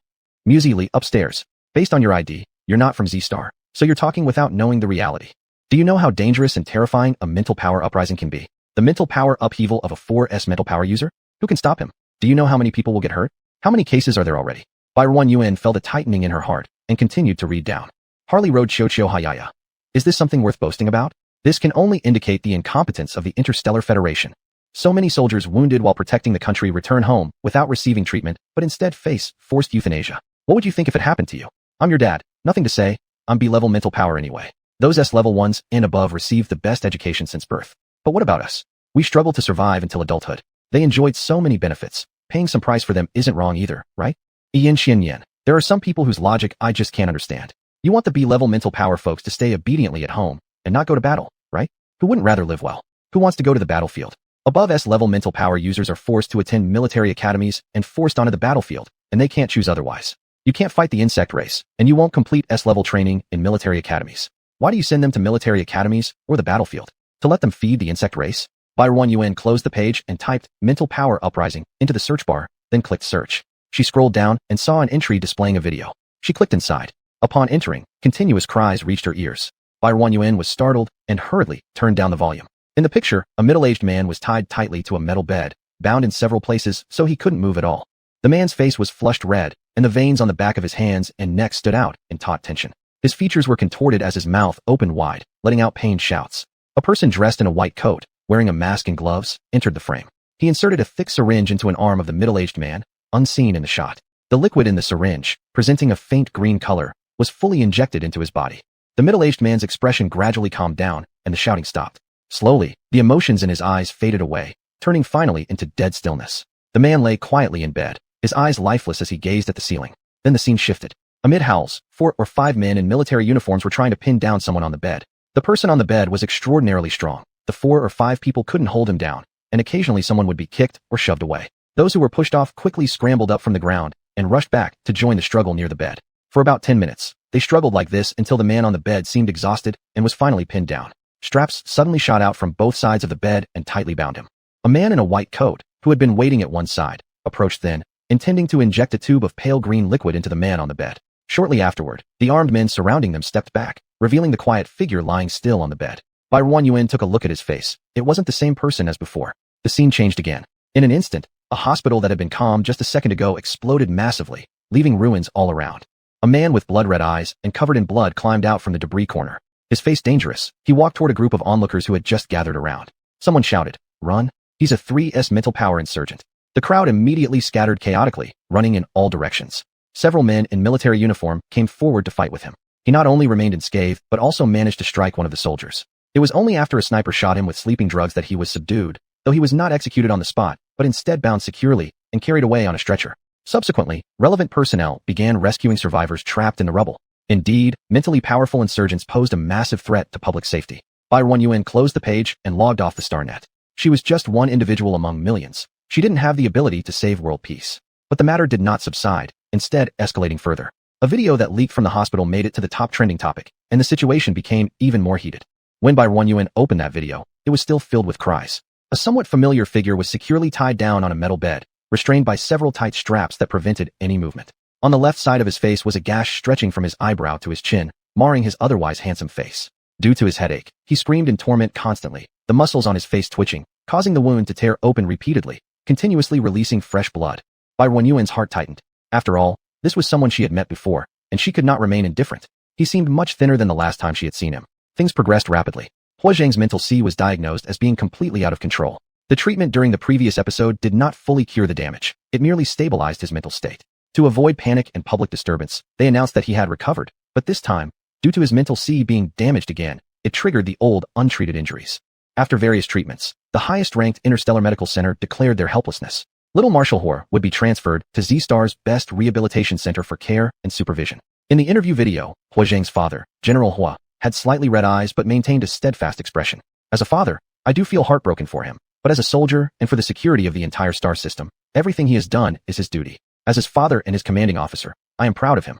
Musi Li upstairs. Based on your ID, you're not from Z-Star, so you're talking without knowing the reality. Do you know how dangerous and terrifying a mental power uprising can be? The mental power upheaval of a 4S mental power user? Who can stop him? Do you know how many people will get hurt? How many cases are there already? Bai Ruanyuan felt a tightening in her heart and continued to read down. Harley Road Chocho Hayaya. Is this something worth boasting about? This can only indicate the incompetence of the Interstellar Federation. So many soldiers wounded while protecting the country return home without receiving treatment, but instead face forced euthanasia. What would you think if it happened to you? I'm your dad. Nothing to say. I'm B-level mental power anyway. Those S-level ones and above received the best education since birth. But what about us? We struggled to survive until adulthood. They enjoyed so many benefits. Paying some price for them isn't wrong either, right? Yin Xian Yen. There are some people whose logic I just can't understand. You want the B-level mental power folks to stay obediently at home and not go to battle, right? Who wouldn't rather live well? Who wants to go to the battlefield? Above S-level mental power users are forced to attend military academies and forced onto the battlefield, and they can't choose otherwise. You can't fight the insect race, and you won't complete S-level training in military academies. Why do you send them to military academies or the battlefield? To let them feed the insect race? Bai Ruanyuan closed the page and typed mental power uprising into the search bar, then clicked search. She scrolled down and saw an entry displaying a video. She clicked inside. Upon entering, continuous cries reached her ears. Bai Ruanyuan was startled and hurriedly turned down the volume. In the picture, a middle-aged man was tied tightly to a metal bed, bound in several places so he couldn't move at all. The man's face was flushed red, and the veins on the back of his hands and neck stood out in taut tension. His features were contorted as his mouth opened wide, letting out pained shouts. A person dressed in a white coat, wearing a mask and gloves, entered the frame. He inserted a thick syringe into an arm of the middle-aged man, unseen in the shot. The liquid in the syringe, presenting a faint green color, was fully injected into his body. The middle-aged man's expression gradually calmed down, and the shouting stopped. Slowly, the emotions in his eyes faded away, turning finally into dead stillness. The man lay quietly in bed, his eyes lifeless as he gazed at the ceiling. Then the scene shifted. Amid howls, 4 or 5 men in military uniforms were trying to pin down someone on the bed. The person on the bed was extraordinarily strong. The 4 or 5 people couldn't hold him down, and occasionally someone would be kicked or shoved away. Those who were pushed off quickly scrambled up from the ground and rushed back to join the struggle near the bed. For about 10 minutes, they struggled like this until the man on the bed seemed exhausted and was finally pinned down. Straps suddenly shot out from both sides of the bed and tightly bound him. A man in a white coat, who had been waiting at one side, approached then, intending to inject a tube of pale green liquid into the man on the bed. Shortly afterward, the armed men surrounding them stepped back, revealing the quiet figure lying still on the bed. Bai Ruanyuan took a look at his face. It wasn't the same person as before. The scene changed again. In an instant, a hospital that had been calm just a second ago exploded massively, leaving ruins all around. A man with blood-red eyes and covered in blood climbed out from the debris corner. His face dangerous, he walked toward a group of onlookers who had just gathered around. Someone shouted, "Run! He's a 3S mental power insurgent." The crowd immediately scattered chaotically, running in all directions. Several men in military uniform came forward to fight with him. He not only remained unscathed, but also managed to strike one of the soldiers. It was only after a sniper shot him with sleeping drugs that he was subdued, though he was not executed on the spot, but instead bound securely and carried away on a stretcher. Subsequently, relevant personnel began rescuing survivors trapped in the rubble. Indeed, mentally powerful insurgents posed a massive threat to public safety. Barren Yuan closed the page and logged off the StarNet. She was just one individual among millions. She didn't have the ability to save world peace. But the matter did not subside, instead escalating further. A video that leaked from the hospital made it to the top trending topic, and the situation became even more heated. When Barren Yuan opened that video, it was still filled with cries. A somewhat familiar figure was securely tied down on a metal bed, restrained by several tight straps that prevented any movement. On the left side of his face was a gash stretching from his eyebrow to his chin, marring his otherwise handsome face. Due to his headache, he screamed in torment constantly, the muscles on his face twitching, causing the wound to tear open repeatedly, continuously releasing fresh blood. Barren Yuan's heart tightened. After all, this was someone she had met before, and she could not remain indifferent. He seemed much thinner than the last time she had seen him. Things progressed rapidly. Hua Zhang's mental C was diagnosed as being completely out of control. The treatment during the previous episode did not fully cure the damage. It merely stabilized his mental state. To avoid panic and public disturbance, they announced that he had recovered, but this time, due to his mental C being damaged again, it triggered the old, untreated injuries. After various treatments, the highest-ranked Interstellar Medical Center declared their helplessness. Little Marshal Hoard would be transferred to Z-Star's best rehabilitation center for care and supervision. In the interview video, Hua Zhang's father, General Hua, had slightly red eyes but maintained a steadfast expression. As a father, I do feel heartbroken for him, but as a soldier and for the security of the entire star system, everything he has done is his duty. As his father and his commanding officer, I am proud of him.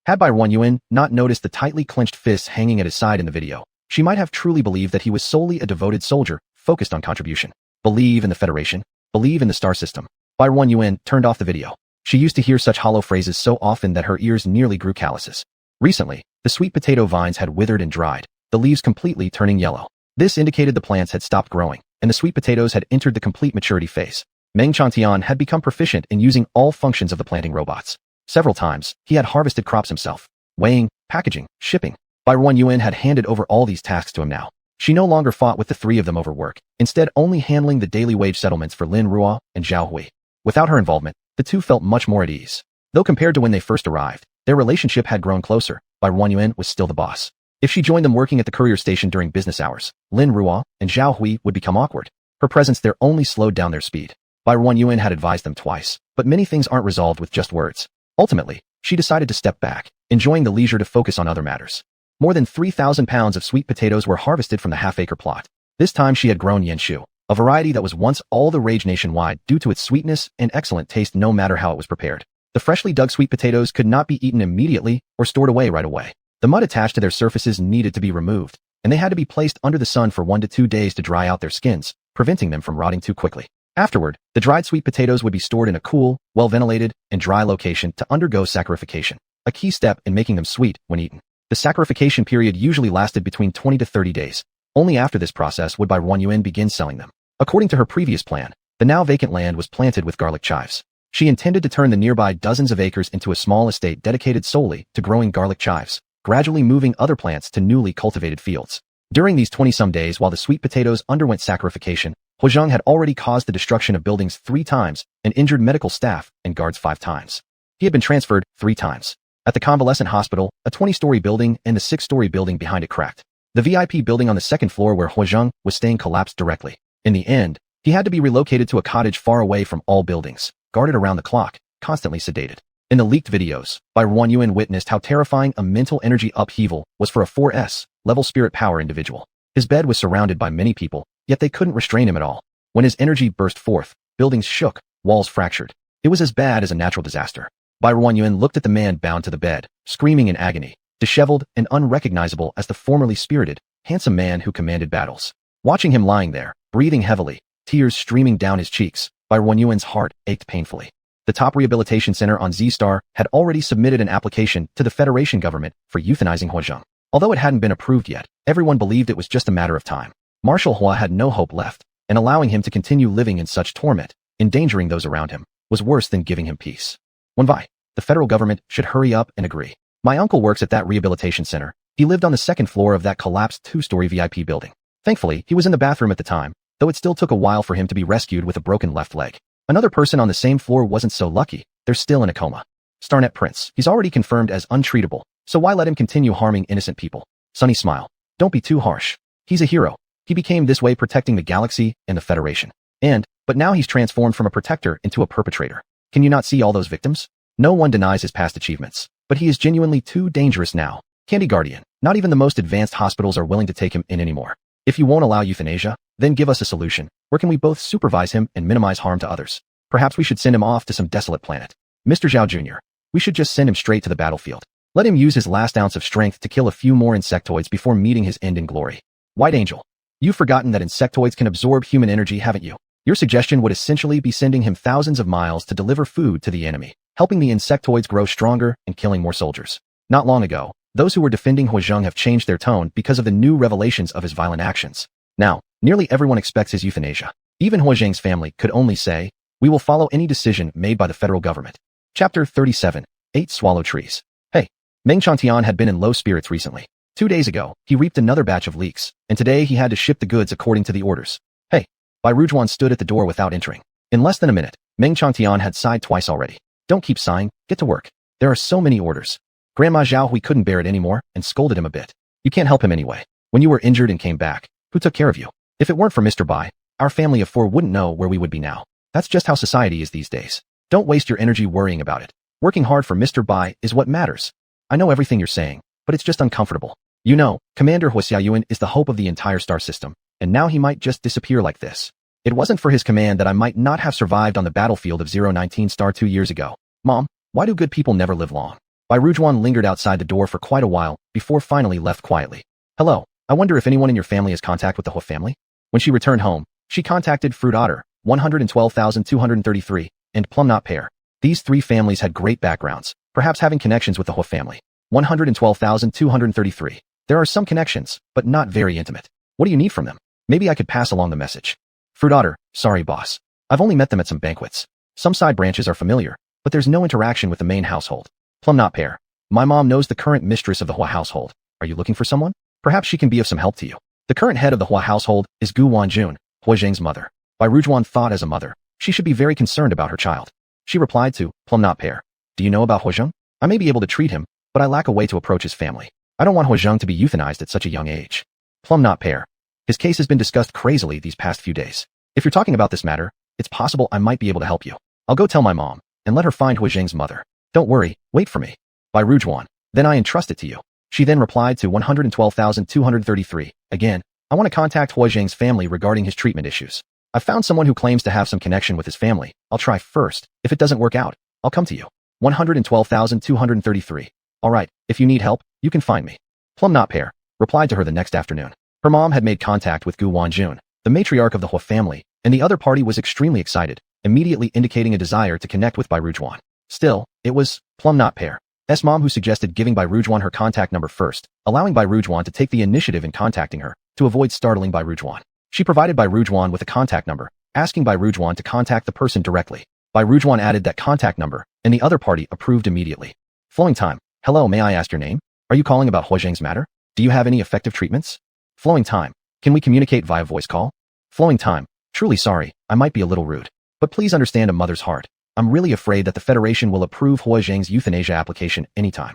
Had Barren Yuan not noticed the tightly clenched fists hanging at his side in the video, she might have truly believed that he was solely a devoted soldier, focused on contribution. Believe in the Federation. Believe in the star system. Barren Yuan turned off the video. She used to hear such hollow phrases so often that her ears nearly grew calluses. Recently, the sweet potato vines had withered and dried, the leaves completely turning yellow. This indicated the plants had stopped growing, and the sweet potatoes had entered the complete maturity phase. Meng Chantian had become proficient in using all functions of the planting robots. Several times, he had harvested crops himself. Weighing, packaging, shipping. Barren Yuan had handed over all these tasks to him now. She no longer fought with the three of them over work, instead only handling the daily wage settlements for Lin Ruo and Zhao Hui. Without her involvement, the two felt much more at ease. Though compared to when they first arrived, their relationship had grown closer. Barren Yuan was still the boss. If she joined them working at the courier station during business hours, Lin Ruo and Zhao Hui would become awkward. Her presence there only slowed down their speed. Barren Yuan had advised them twice, but many things aren't resolved with just words. Ultimately, she decided to step back, enjoying the leisure to focus on other matters. More than 3,000 pounds of sweet potatoes were harvested from the half-acre plot. This time she had grown Yanshu, a variety that was once all the rage nationwide due to its sweetness and excellent taste no matter how it was prepared. The freshly dug sweet potatoes could not be eaten immediately or stored away right away. The mud attached to their surfaces needed to be removed, and they had to be placed under the sun for 1 to 2 days to dry out their skins, preventing them from rotting too quickly. Afterward, the dried sweet potatoes would be stored in a cool, well-ventilated, and dry location to undergo saccharification, a key step in making them sweet when eaten. The saccharification period usually lasted between 20 to 30 days. Only after this process would Barren Yuan begin selling them. According to her previous plan, the now vacant land was planted with garlic chives. She intended to turn the nearby dozens of acres into a small estate dedicated solely to growing garlic chives, gradually moving other plants to newly cultivated fields. During these 20-some days while the sweet potatoes underwent saccharification, Hua Zhang had already caused the destruction of buildings 3 times and injured medical staff and guards 5 times. He had been transferred 3 times. At the convalescent hospital, a 20-story building and the 6-story building behind it cracked. The VIP building on the 2nd floor where Hua Zhang was staying collapsed directly. In the end, he had to be relocated to a cottage far away from all buildings, guarded around the clock, constantly sedated. In the leaked videos, Barren Yuan witnessed how terrifying a mental energy upheaval was for a 4S level spirit power individual. His bed was surrounded by many people, yet they couldn't restrain him at all. When his energy burst forth, buildings shook, walls fractured. It was as bad as a natural disaster. Barren Yuan looked at the man bound to the bed, screaming in agony, disheveled and unrecognizable as the formerly spirited, handsome man who commanded battles. Watching him lying there, breathing heavily, tears streaming down his cheeks, Barren Yuan's heart ached painfully. The top rehabilitation center on Z-Star had already submitted an application to the Federation government for euthanizing Hua Zhang. Although it hadn't been approved yet, everyone believed it was just a matter of time. Marshal Hua had no hope left, and allowing him to continue living in such torment, endangering those around him, was worse than giving him peace. Wenvai, the federal government should hurry up and agree. My uncle works at that rehabilitation center. He lived on the 2nd floor of that collapsed 2-story VIP building. Thankfully, he was in the bathroom at the time, though it still took a while for him to be rescued with a broken left leg. Another person on the same floor wasn't so lucky. They're still in a coma. Starnet Prince. He's already confirmed as untreatable, so why let him continue harming innocent people? Sunny smile. Don't be too harsh. He's a hero. He became this way protecting the galaxy and the Federation. But now he's transformed from a protector into a perpetrator. Can you not see all those victims? No one denies his past achievements, but he is genuinely too dangerous now. Candy Guardian. Not even the most advanced hospitals are willing to take him in anymore. If you won't allow euthanasia, then give us a solution. Where can we both supervise him and minimize harm to others? Perhaps we should send him off to some desolate planet. Mr. Zhao Jr. We should just send him straight to the battlefield. Let him use his last ounce of strength to kill a few more insectoids before meeting his end in glory. White Angel. You've forgotten that insectoids can absorb human energy, haven't you? Your suggestion would essentially be sending him thousands of miles to deliver food to the enemy, helping the insectoids grow stronger and killing more soldiers. Not long ago, those who were defending He Zheng have changed their tone because of the new revelations of his violent actions. Now, nearly everyone expects his euthanasia. Even He Zheng's family could only say, "We will follow any decision made by the federal government." Chapter 37. 8 Swallow Trees. Hey, Meng Chantian had been in low spirits recently. 2 days ago, he reaped another batch of leeks, and today he had to ship the goods according to the orders. Hey, Bai Rujuan stood at the door without entering. In less than a minute, Meng Chantian had sighed twice already. Don't keep sighing, get to work. There are so many orders. Grandma Zhao Hui couldn't bear it anymore and scolded him a bit. You can't help him anyway. When you were injured and came back, who took care of you? If it weren't for Mr. Bai, our family of 4 wouldn't know where we would be now. That's just how society is these days. Don't waste your energy worrying about it. Working hard for Mr. Bai is what matters. I know everything you're saying, but it's just uncomfortable. You know, Commander He Xiaoyuan is the hope of the entire star system, and now he might just disappear like this. It wasn't for his command that I might not have survived on the battlefield of 019 Star 2 years ago. Mom, why do good people never live long? Bai Rujuan lingered outside the door for quite a while before finally left quietly. Hello, I wonder if anyone in your family has contact with the He family? When she returned home, she contacted Fruit Otter, 112,233, and Plumknot Pear. These 3 families had great backgrounds, perhaps having connections with the He family. 112,233. There are some connections, but not very intimate. What do you need from them? Maybe I could pass along the message. Fruit Otter, sorry boss. I've only met them at some banquets. Some side branches are familiar, but there's no interaction with the main household. Plumknot Pear. My mom knows the current mistress of the Hua household. Are you looking for someone? Perhaps she can be of some help to you. The current head of the Hua household is Gu Wanjun, He Zheng's mother. Bai Rujuan thought as a mother, she should be very concerned about her child. She replied to Plumknot Pear. Do you know about He Zheng? I may be able to treat him, but I lack a way to approach his family. I don't want He Zheng to be euthanized at such a young age. Plumknot Pear. His case has been discussed crazily these past few days. If you're talking about this matter, it's possible I might be able to help you. I'll go tell my mom, and let her find He Zheng's mother. Don't worry, wait for me. Bai Rujuan. Then I entrust it to you. She then replied to 112,233. Again, I want to contact He Zheng's family regarding his treatment issues. I found someone who claims to have some connection with his family. I'll try first. If it doesn't work out, I'll come to you. 112,233. Alright, if you need help, you can find me. Plumknot Pear replied to her the next afternoon. Her mom had made contact with Gu Wanjun, the matriarch of the He family, and the other party was extremely excited, immediately indicating a desire to connect with Bai Rujuan. Still, it was Plumknot Pear's mom who suggested giving Bai Rujuan her contact number first, allowing Bai Rujuan to take the initiative in contacting her, to avoid startling Bai Rujuan. She provided Bai Rujuan with a contact number, asking Bai Rujuan to contact the person directly. Bai Rujuan added that contact number, and the other party approved immediately. Flowing time. Hello, may I ask your name? Are you calling about He Zheng's matter? Do you have any effective treatments? Flowing time. Can we communicate via voice call? Flowing time. Truly sorry, I might be a little rude. But please understand a mother's heart. I'm really afraid that the Federation will approve He Zheng's euthanasia application anytime.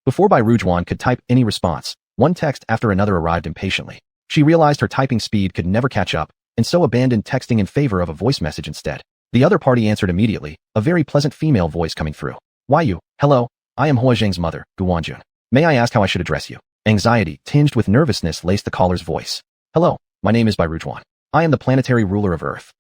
Before Bai Rujuan could type any response, one text after another arrived impatiently. She realized her typing speed could never catch up, and so abandoned texting in favor of a voice message instead. The other party answered immediately, a very pleasant female voice coming through. Why you? Hello, I am He Zheng's mother, Gu Wanjun. May I ask how I should address you? Anxiety, tinged with nervousness, laced the caller's voice. Hello, my name is Bai Rujuan. I am the planetary ruler of Earth.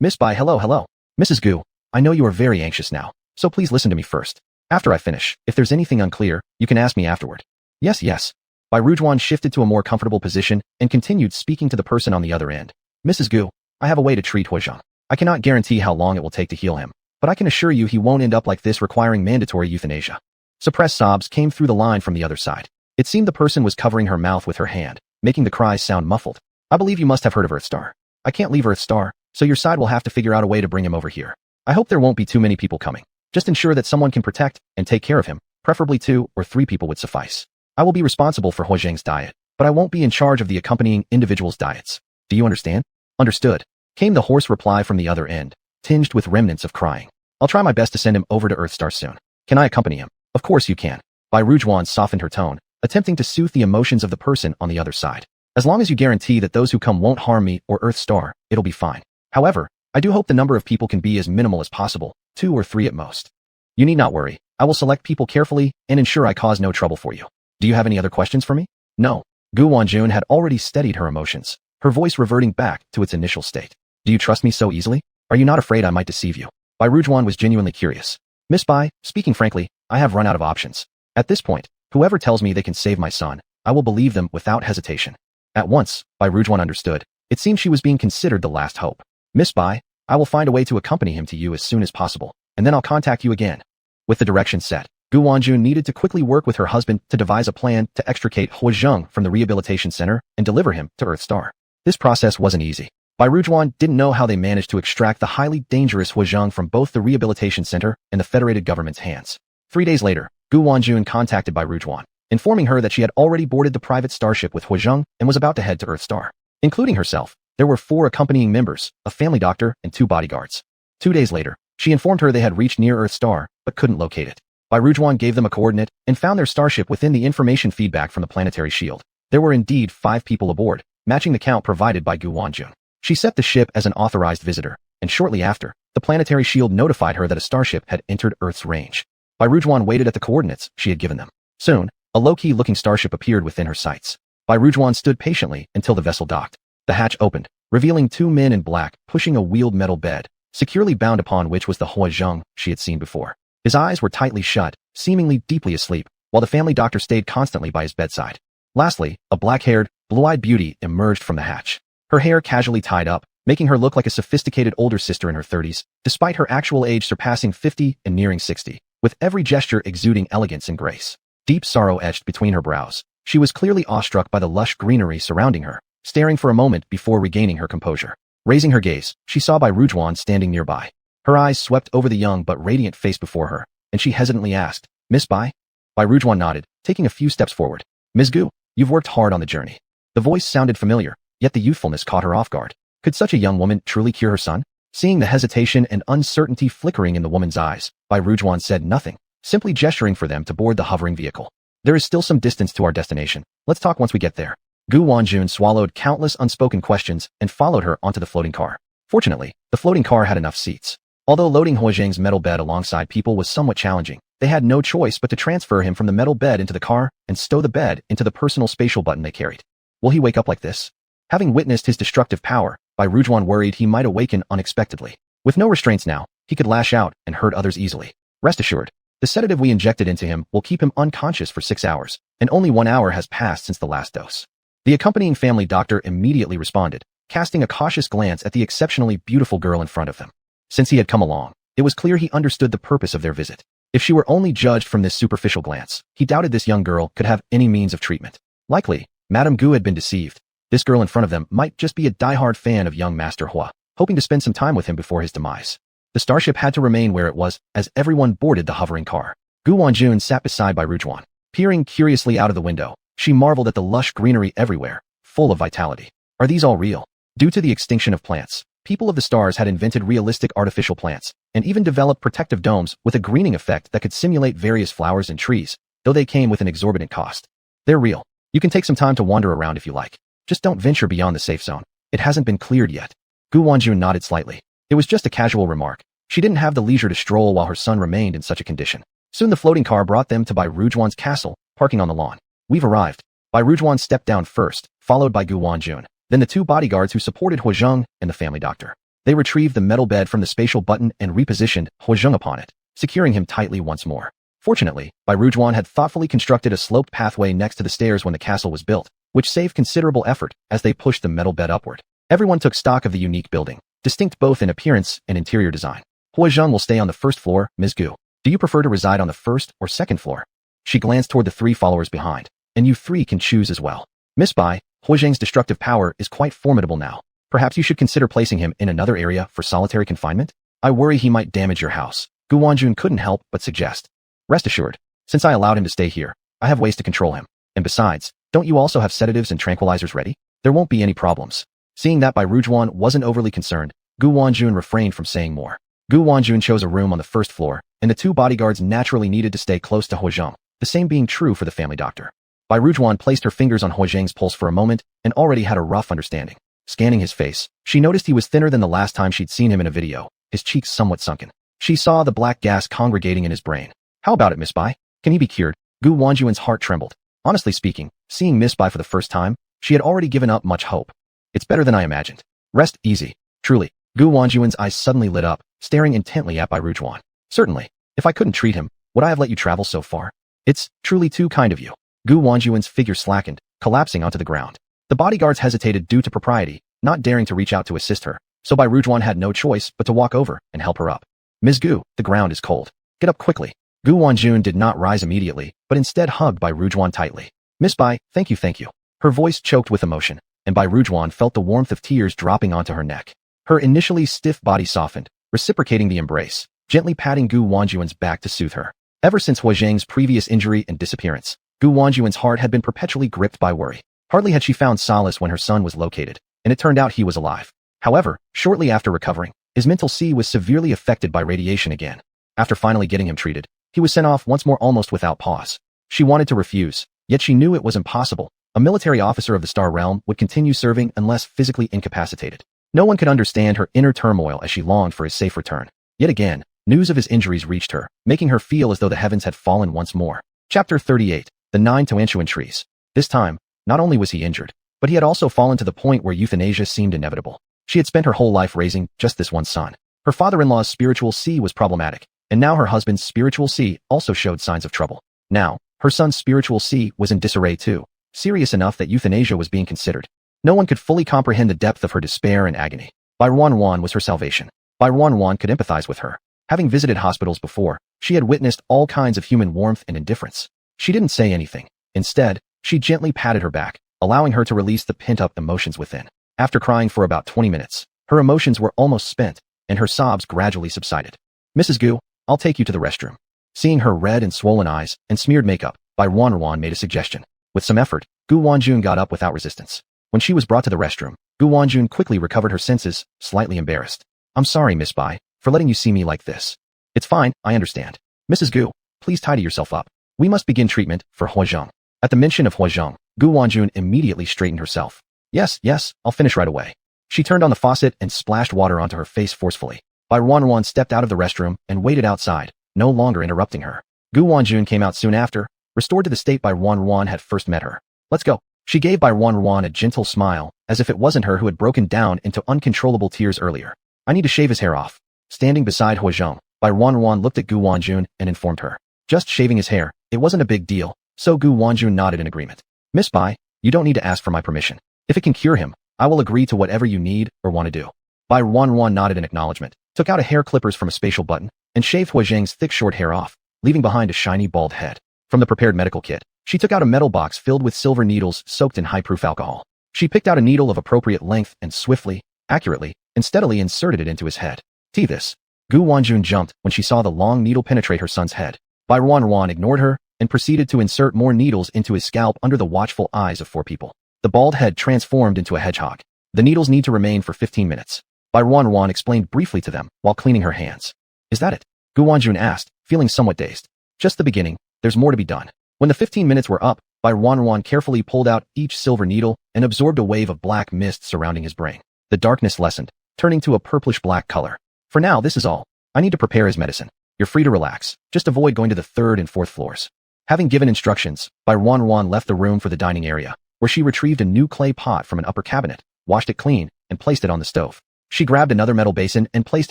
Miss Bai, hello. Mrs. Gu, I know you are very anxious now, so please listen to me first. After I finish, if there's anything unclear, you can ask me afterward. Yes. Bai Rujuan shifted to a more comfortable position and continued speaking to the person on the other end. Mrs. Gu, I have a way to treat He Zheng. I cannot guarantee how long it will take to heal him, but I can assure you he won't end up like this requiring mandatory euthanasia. Suppressed sobs came through the line from the other side. It seemed the person was covering her mouth with her hand, making the cries sound muffled. I believe you must have heard of Earthstar. I can't leave Earthstar, so your side will have to figure out a way to bring him over here. I hope there won't be too many people coming. Just ensure that someone can protect and take care of him, preferably 2 or 3 people would suffice. I will be responsible for He Zheng's diet, but I won't be in charge of the accompanying individuals' diets. Do you understand? Understood. Came the hoarse reply from the other end, tinged with remnants of crying. I'll try my best to send him over to Earthstar soon. Can I accompany him? Of course you can. Bai Rujuan softened her tone, attempting to soothe the emotions of the person on the other side. As long as you guarantee that those who come won't harm me or Earth Star, it'll be fine. However, I do hope the number of people can be as minimal as possible, 2 or 3 at most. You need not worry. I will select people carefully and ensure I cause no trouble for you. Do you have any other questions for me? No. Gu Wanjun had already steadied her emotions, her voice reverting back to its initial state. Do you trust me so easily? Are you not afraid I might deceive you? Bai Rujuan was genuinely curious. Miss Bai, speaking frankly, I have run out of options. At this point, whoever tells me they can save my son, I will believe them without hesitation. At once, Bai Rujuan understood. It seemed she was being considered the last hope. Miss Bai, I will find a way to accompany him to you as soon as possible, and then I'll contact you again. With the direction set, Gu Wanjun needed to quickly work with her husband to devise a plan to extricate He Zheng from the rehabilitation center and deliver him to Earth Star. This process wasn't easy. Bai Rujuan didn't know how they managed to extract the highly dangerous He Zheng from both the rehabilitation center and the federated government's hands. 3 days later, Gu Wanjun contacted Bai Rujuan, informing her that she had already boarded the private starship with He Zheng and was about to head to Earth Star. Including herself, there were 4 accompanying members, a family doctor and 2 bodyguards. 2 days later, she informed her they had reached near Earth Star, but couldn't locate it. Bai Rujuan gave them a coordinate and found their starship within the information feedback from the planetary shield. There were indeed 5 people aboard, matching the count provided by Gu Wanjun. She set the ship as an authorized visitor, and shortly after, the planetary shield notified her that a starship had entered Earth's range. Bai Rujuan waited at the coordinates she had given them. Soon, a low-key looking starship appeared within her sights. Bai Rujuan stood patiently until the vessel docked. The hatch opened, revealing 2 men in black pushing a wheeled metal bed, securely bound upon which was the He Zheng she had seen before. His eyes were tightly shut, seemingly deeply asleep, while the family doctor stayed constantly by his bedside. Lastly, a black-haired, blue-eyed beauty emerged from the hatch. Her hair casually tied up, making her look like a sophisticated older sister in her 30s, despite her actual age surpassing 50 and nearing 60, with every gesture exuding elegance and grace. Deep sorrow etched between her brows. She was clearly awestruck by the lush greenery surrounding her, staring for a moment before regaining her composure. Raising her gaze, she saw Bai Rujuan standing nearby. Her eyes swept over the young but radiant face before her, and she hesitantly asked, Miss Bai? Bai Rujuan nodded, taking a few steps forward. Ms. Gu, you've worked hard on the journey. The voice sounded familiar, yet the youthfulness caught her off guard. Could such a young woman truly cure her son? Seeing the hesitation and uncertainty flickering in the woman's eyes, Bai Rujuan said nothing, simply gesturing for them to board the hovering vehicle. There is still some distance to our destination. Let's talk once we get there. Gu Wanjun swallowed countless unspoken questions and followed her onto the floating car. Fortunately, the floating car had enough seats. Although loading He Zheng's metal bed alongside people was somewhat challenging, they had no choice but to transfer him from the metal bed into the car and stow the bed into the personal spatial button they carried. Will he wake up like this? Having witnessed his destructive power, Bai Rujuan worried he might awaken unexpectedly. With no restraints now, he could lash out and hurt others easily. Rest assured, the sedative we injected into him will keep him unconscious for 6 hours, and only 1 hour has passed since the last dose. The accompanying family doctor immediately responded, casting a cautious glance at the exceptionally beautiful girl in front of them. Since he had come along, it was clear he understood the purpose of their visit. If she were only judged from this superficial glance, he doubted this young girl could have any means of treatment. Likely, Madame Gu had been deceived. This girl in front of them might just be a die-hard fan of young Master Hua, hoping to spend some time with him before his demise. The starship had to remain where it was as everyone boarded the hovering car. Gu Wanjun sat beside Bai Rujuan. Peering curiously out of the window, she marveled at the lush greenery everywhere, full of vitality. Are these all real? Due to the extinction of plants, people of the stars had invented realistic artificial plants, and even developed protective domes with a greening effect that could simulate various flowers and trees, though they came with an exorbitant cost. They're real. You can take some time to wander around if you like. Just don't venture beyond the safe zone. It hasn't been cleared yet. Gu Wanjun nodded slightly. It was just a casual remark. She didn't have the leisure to stroll while her son remained in such a condition. Soon the floating car brought them to Bai Rujuan's castle, parking on the lawn. We've arrived. Bai Rujuan stepped down first, followed by Gu Wanjun, then the 2 bodyguards who supported He Zheng and the family doctor. They retrieved the metal bed from the spatial button and repositioned He Zheng upon it, securing him tightly once more. Fortunately, Bai Rujuan had thoughtfully constructed a sloped pathway next to the stairs when the castle was built, which saved considerable effort as they pushed the metal bed upward. Everyone took stock of the unique building, distinct both in appearance and interior design. He Zheng will stay on the first floor, Ms. Gu. Do you prefer to reside on the first or second floor? She glanced toward the 3 followers behind. And you 3 can choose as well. Miss Bai, He Zheng's destructive power is quite formidable now. Perhaps you should consider placing him in another area for solitary confinement? I worry he might damage your house. Gu Wanjun couldn't help but suggest. Rest assured, since I allowed him to stay here, I have ways to control him. And besides, don't you also have sedatives and tranquilizers ready? There won't be any problems. Seeing that Bai Rujuan wasn't overly concerned, Gu Wanjun refrained from saying more. Gu Wanjun chose a room on the first floor, and the two bodyguards naturally needed to stay close to Huozheng, the same being true for the family doctor. Bai Rujuan placed her fingers on Huozheng's pulse for a moment and already had a rough understanding. Scanning his face, she noticed he was thinner than the last time she'd seen him in a video, his cheeks somewhat sunken. She saw the black gas congregating in his brain. How about it, Miss Bai? Can he be cured? Gu Wanjuan's heart trembled. Honestly speaking, seeing Miss Bai for the first time, she had already given up much hope. It's better than I imagined. Rest easy. Truly. Gu Wanjuan's eyes suddenly lit up, staring intently at Bai Rujuan. Certainly. If I couldn't treat him, would I have let you travel so far? It's truly too kind of you. Gu Wanjuan's figure slackened, collapsing onto the ground. The bodyguards hesitated due to propriety, not daring to reach out to assist her, so Bai Rujuan had no choice but to walk over and help her up. Ms. Gu, the ground is cold. Get up quickly. Gu Wanjun did not rise immediately, but instead hugged Bai Rujuan tightly. Miss Bai, thank you, thank you. Her voice choked with emotion, and Bai Rujuan felt the warmth of tears dropping onto her neck. Her initially stiff body softened, reciprocating the embrace, gently patting Gu Wanjuan's back to soothe her. Ever since Huozheng's previous injury and disappearance, Gu Wanjuan's heart had been perpetually gripped by worry. Hardly had she found solace when her son was located, and it turned out he was alive. However, shortly after recovering, his mental sea was severely affected by radiation again. After finally getting him treated, he was sent off once more almost without pause. She wanted to refuse, yet she knew it was impossible. A military officer of the Star Realm would continue serving unless physically incapacitated. No one could understand her inner turmoil as she longed for his safe return. Yet again, news of his injuries reached her, making her feel as though the heavens had fallen once more. Chapter 38. The 9 Tuanchuan Trees. This time, not only was he injured, but he had also fallen to the point where euthanasia seemed inevitable. She had spent her whole life raising just this one son. Her father-in-law's spiritual sea was problematic, and now her husband's spiritual sea also showed signs of trouble. Now, her son's spiritual sea was in disarray too, serious enough that euthanasia was being considered. No one could fully comprehend the depth of her despair and agony. Bai Ruan was her salvation. Bai Ruan could empathize with her. Having visited hospitals before, she had witnessed all kinds of human warmth and indifference. She didn't say anything. Instead, she gently patted her back, allowing her to release the pent-up emotions within. After crying for about 20 minutes, her emotions were almost spent, and her sobs gradually subsided. Mrs. Gu, I'll take you to the restroom. Seeing her red and swollen eyes and smeared makeup, Bai Ruan made a suggestion. With some effort, Gu Wanjun got up without resistance. When she was brought to the restroom, Gu Wanjun quickly recovered her senses, slightly embarrassed. I'm sorry, Miss Bai, for letting you see me like this. It's fine, I understand. Mrs. Gu, please tidy yourself up. We must begin treatment for Huozheng. At the mention of Huozheng, Gu Wanjun immediately straightened herself. Yes, I'll finish right away. She turned on the faucet and splashed water onto her face forcefully. Bai Ruan stepped out of the restroom and waited outside, no longer interrupting her. Gu Wanjun came out soon after, restored to the state Bai Ruan had first met her. Let's go. She gave Bai Ruan a gentle smile, as if it wasn't her who had broken down into uncontrollable tears earlier. I need to shave his hair off. Standing beside Huozheng, Bai Ruan looked at Gu Wanjun and informed her. Just shaving his hair, it wasn't a big deal, so Gu Wanjun nodded in agreement. Miss Bai, you don't need to ask for my permission. If it can cure him, I will agree to whatever you need or want to do. Bai Ruan nodded in acknowledgement, took out a hair clippers from a spatial button, and shaved Huozheng's thick short hair off, leaving behind a shiny bald head. From the prepared medical kit, she took out a metal box filled with silver needles soaked in high-proof alcohol. She picked out a needle of appropriate length and swiftly, accurately, and steadily inserted it into his head. This. Gu Wanjun jumped when she saw the long needle penetrate her son's head. Bai Ruan ignored her and proceeded to insert more needles into his scalp under the watchful eyes of 4 people. The bald head transformed into a hedgehog. The needles need to remain for 15 minutes. Bai Ruan explained briefly to them while cleaning her hands. Is that it? Gu Wanjun asked, feeling somewhat dazed. Just the beginning, there's more to be done. When the 15 minutes were up, Bai Ruan carefully pulled out each silver needle and absorbed a wave of black mist surrounding his brain. The darkness lessened, turning to a purplish-black color. For now, this is all. I need to prepare his medicine. You're free to relax. Just avoid going to the 3rd and 4th floors. Having given instructions, Bai Ruan left the room for the dining area, where she retrieved a new clay pot from an upper cabinet, washed it clean, and placed it on the stove. She grabbed another metal basin and placed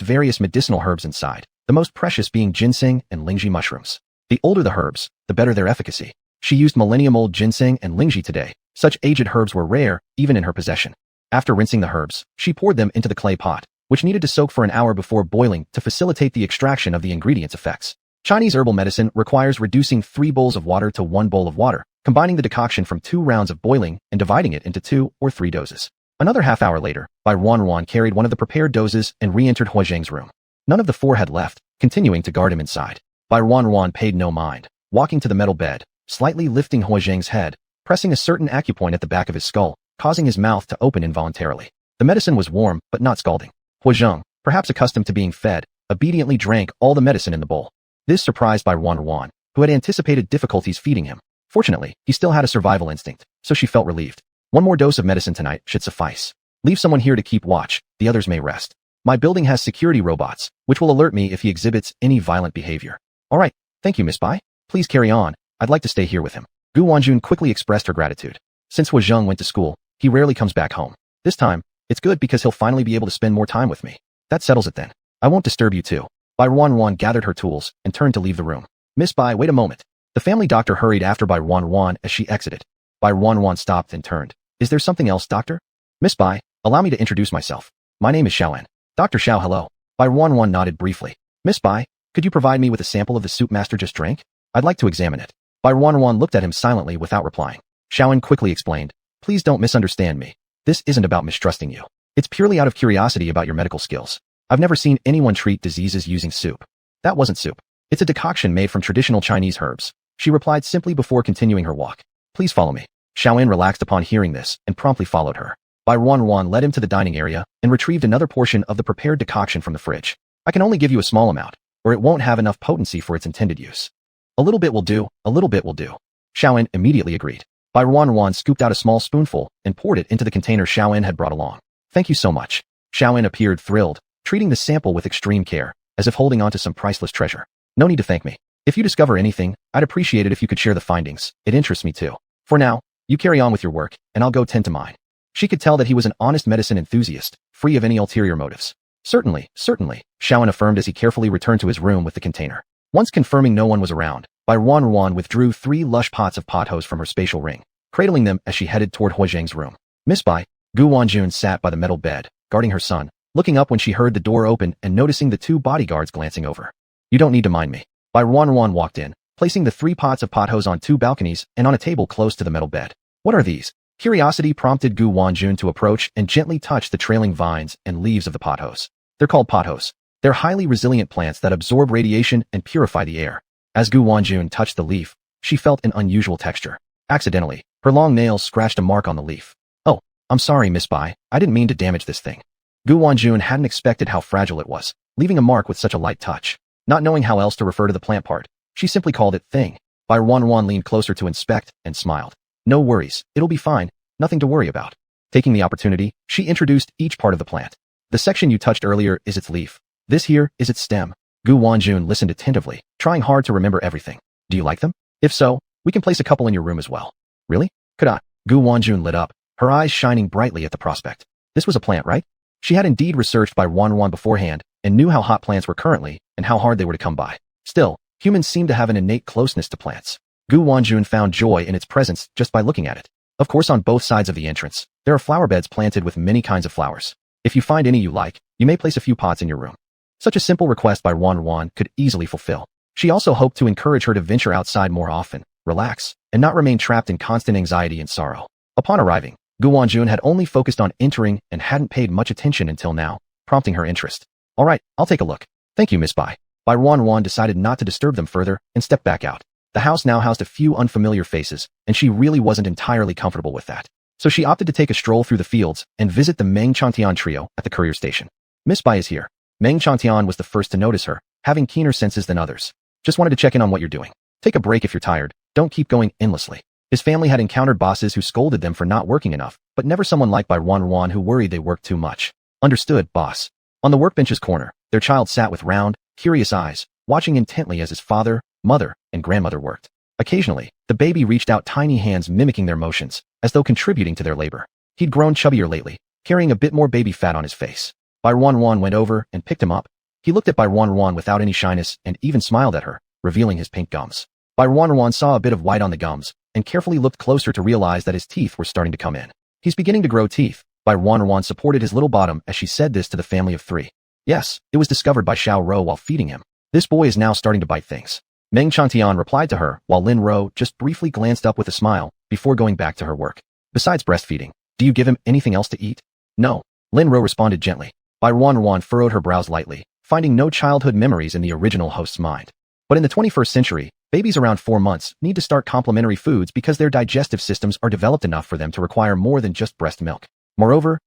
various medicinal herbs inside, the most precious being ginseng and lingji mushrooms. The older the herbs, the better their efficacy. She used millennium-old ginseng and lingji today. Such aged herbs were rare, even in her possession. After rinsing the herbs, she poured them into the clay pot, which needed to soak for an hour before boiling to facilitate the extraction of the ingredients' effects. Chinese herbal medicine requires reducing 3 bowls of water to 1 bowl of water, combining the decoction from 2 rounds of boiling and dividing it into 2 or 3 doses. Another half hour later, Bai Ruan carried one of the prepared doses and re-entered Huozheng's room. None of the 4 had left, continuing to guard him inside. Bai Ruan paid no mind, walking to the metal bed, slightly lifting Huozheng's head, pressing a certain acupoint at the back of his skull, causing his mouth to open involuntarily. The medicine was warm, but not scalding. Huozheng, perhaps accustomed to being fed, obediently drank all the medicine in the bowl. This surprised Bai Wan, who had anticipated difficulties feeding him. Fortunately, he still had a survival instinct, so she felt relieved. One more dose of medicine tonight should suffice. Leave someone here to keep watch, the others may rest. My building has security robots, which will alert me if he exhibits any violent behavior. All right, thank you, Miss Bai. Please carry on, I'd like to stay here with him. Gu Wanjun quickly expressed her gratitude. Since Hua Zheng went to school, he rarely comes back home. This time, it's good because he'll finally be able to spend more time with me. That settles it then. I won't disturb you too. Bai Wan gathered her tools and turned to leave the room. Miss Bai, wait a moment. The family doctor hurried after Bai Wan as she exited. Bai Wan stopped and turned. Is there something else, doctor? Miss Bai, allow me to introduce myself. My name is Xiaoan. Dr. Xiao, hello. Bai Wan nodded briefly. Miss Bai, could you provide me with a sample of the soup master just drank? I'd like to examine it. Bai Wan looked at him silently without replying. Xiaoan quickly explained. Please don't misunderstand me. This isn't about mistrusting you. It's purely out of curiosity about your medical skills. I've never seen anyone treat diseases using soup. That wasn't soup. It's a decoction made from traditional Chinese herbs. She replied simply before continuing her walk. Please follow me. Xiaoan relaxed upon hearing this and promptly followed her. Bai Wan led him to the dining area and retrieved another portion of the prepared decoction from the fridge. I can only give you a small amount, or it won't have enough potency for its intended use. A little bit will do, a little bit will do. Xiaoan immediately agreed. Bai Wan scooped out a small spoonful and poured it into the container Xiaoan had brought along. Thank you so much. Xiaoan appeared thrilled, treating the sample with extreme care, as if holding onto some priceless treasure. No need to thank me. If you discover anything, I'd appreciate it if you could share the findings. It interests me too. For now, you carry on with your work, and I'll go tend to mine. She could tell that he was an honest medicine enthusiast, free of any ulterior motives. Certainly, Xiaoan affirmed as he carefully returned to his room with the container. Once confirming no one was around, Bai Wan withdrew 3 lush pots of pothos from her spatial ring, cradling them as she headed toward Hua Zheng's room. Miss Bai, Gu Wanjun sat by the metal bed, guarding her son, looking up when she heard the door open and noticing the 2 bodyguards glancing over. You don't need to mind me. Bai Wan walked in, placing the 3 pots of pothos on 2 balconies and on a table close to the metal bed. What are these? Curiosity prompted Gu Wanjun to approach and gently touch the trailing vines and leaves of the pothos. They're called pothos. They're highly resilient plants that absorb radiation and purify the air. As Gu Wanjun touched the leaf, she felt an unusual texture. Accidentally, her long nails scratched a mark on the leaf. Oh, I'm sorry, Miss Bai. I didn't mean to damage this thing. Gu Wanjun hadn't expected how fragile it was, leaving a mark with such a light touch. Not knowing how else to refer to the plant part, she simply called it thing. Bai Wan leaned closer to inspect and smiled. No worries, it'll be fine, nothing to worry about. Taking the opportunity, she introduced each part of the plant. The section you touched earlier is its leaf. This here is its stem. Gu Wanjun listened attentively, trying hard to remember everything. Do you like them? If so, we can place a couple in your room as well. Really? Could I? Gu Wanjun lit up, her eyes shining brightly at the prospect. This was a plant, right? She had indeed researched Bai Wan beforehand and knew how hot plants were currently and how hard they were to come by. Still, humans seem to have an innate closeness to plants. Gu Wanjun found joy in its presence just by looking at it. Of course, on both sides of the entrance, there are flower beds planted with many kinds of flowers. If you find any you like, you may place a few pots in your room. Such a simple request Bai Wan could easily fulfill. She also hoped to encourage her to venture outside more often, relax, and not remain trapped in constant anxiety and sorrow. Upon arriving, Gu Wanjun had only focused on entering and hadn't paid much attention until now, prompting her interest. All right, I'll take a look. Thank you, Miss Bai. Bai Wan decided not to disturb them further and stepped back out. The house now housed a few unfamiliar faces, and she really wasn't entirely comfortable with that. So she opted to take a stroll through the fields and visit the Meng Chantian trio at the courier station. Miss Bai is here. Meng Chantian was the first to notice her, having keener senses than others. Just wanted to check in on what you're doing. Take a break if you're tired. Don't keep going endlessly. His family had encountered bosses who scolded them for not working enough, but never someone like Bai Wan who worried they worked too much. Understood, boss. On the workbench's corner, their child sat with round, curious eyes, watching intently as his father, mother, and grandmother worked. Occasionally, the baby reached out tiny hands mimicking their motions, as though contributing to their labor. He'd grown chubbier lately, carrying a bit more baby fat on his face. Bai Wan went over and picked him up. He looked at Bai Wan without any shyness and even smiled at her, revealing his pink gums. Bai Wan saw a bit of white on the gums and carefully looked closer to realize that his teeth were starting to come in. He's beginning to grow teeth. Bai Wan supported his little bottom as she said this to the family of 3. Yes, it was discovered by Xiao Rou while feeding him. This boy is now starting to bite things. Meng Chantian replied to her while Lin Rou just briefly glanced up with a smile before going back to her work. Besides breastfeeding, do you give him anything else to eat? No. Lin Rou responded gently. Bai Wan furrowed her brows lightly, finding no childhood memories in the original host's mind. But in the 21st century, babies around 4 months need to start complementary foods because their digestive systems are developed enough for them to require more than just breast milk. Moreover,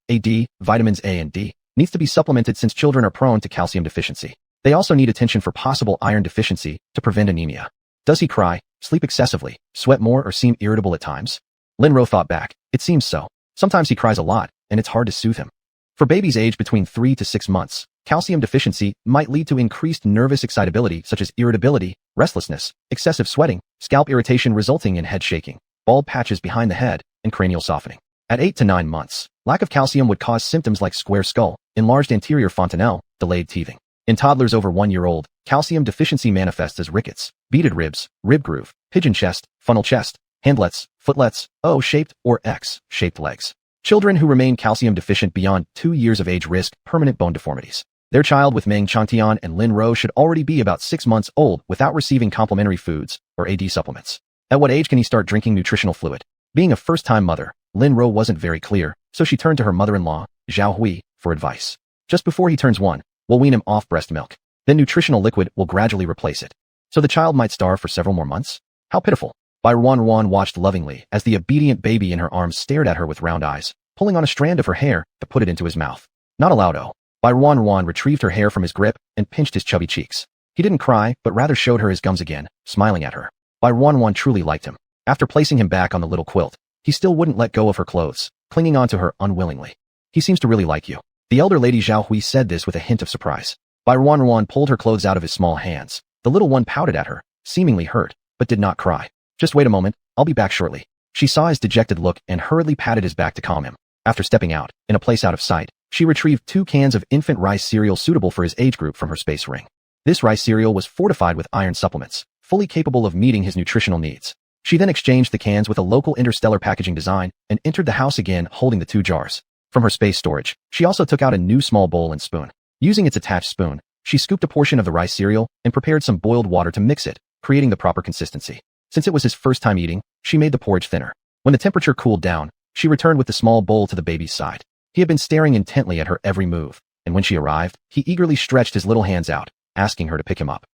vitamins A and D, needs to be supplemented since children are prone to calcium deficiency. They also need attention for possible iron deficiency to prevent anemia. Does he cry, sleep excessively, sweat more, or seem irritable at times? Linro thought back. It seems so. Sometimes he cries a lot, and it's hard to soothe him. For babies aged between 3 to 6 months, calcium deficiency might lead to increased nervous excitability such as irritability, restlessness, excessive sweating, scalp irritation resulting in head shaking, bald patches behind the head, and cranial softening. At 8 to 9 months, lack of calcium would cause symptoms like square skull, enlarged anterior fontanelle, delayed teething. In toddlers over 1 year old, calcium deficiency manifests as rickets, beaded ribs, rib groove, pigeon chest, funnel chest, handlets, footlets, O-shaped or X-shaped legs. Children who remain calcium deficient beyond 2 years of age risk permanent bone deformities. Their child with Meng Changtian and Lin Ro should already be about 6 months old without receiving complementary foods or AD supplements. At what age can he start drinking nutritional fluid? Being a first-time mother, Lin Ro wasn't very clear, so she turned to her mother-in-law, Zhao Hui, for advice. Just before he turns 1, we'll wean him off breast milk. Then nutritional liquid will gradually replace it. So the child might starve for several more months? How pitiful. Bai Ruan watched lovingly as the obedient baby in her arms stared at her with round eyes, pulling on a strand of her hair to put it into his mouth. Not allowed. Bai Ruan retrieved her hair from his grip and pinched his chubby cheeks. He didn't cry, but rather showed her his gums again, smiling at her. Bai Ruan truly liked him. After placing him back on the little quilt, he still wouldn't let go of her clothes, clinging onto her unwillingly. He seems to really like you. The elder lady Zhao Hui said this with a hint of surprise. Bai Ruan pulled her clothes out of his small hands. The little one pouted at her, seemingly hurt, but did not cry. Just wait a moment, I'll be back shortly. She saw his dejected look and hurriedly patted his back to calm him. After stepping out, in a place out of sight, she retrieved 2 cans of infant rice cereal suitable for his age group from her space ring. This rice cereal was fortified with iron supplements, fully capable of meeting his nutritional needs. She then exchanged the cans with a local interstellar packaging design and entered the house again holding the 2 jars. From her space storage, she also took out a new small bowl and spoon. Using its attached spoon, she scooped a portion of the rice cereal and prepared some boiled water to mix it, creating the proper consistency. Since it was his first time eating, she made the porridge thinner. When the temperature cooled down, she returned with the small bowl to the baby's side. He had been staring intently at her every move, and when she arrived, he eagerly stretched his little hands out, asking her to pick him up.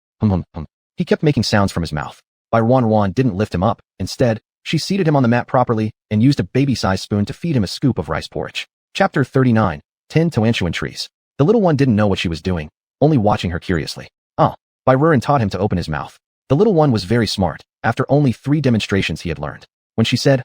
He kept making sounds from his mouth. Bai Ruan didn't lift him up. Instead, she seated him on the mat properly and used a baby-sized spoon to feed him a scoop of rice porridge. Chapter 39. 10 Toanchuan Trees. The little one didn't know what she was doing, only watching her curiously. Bai Ruan taught him to open his mouth. The little one was very smart. After only 3 demonstrations he had learned. When she said,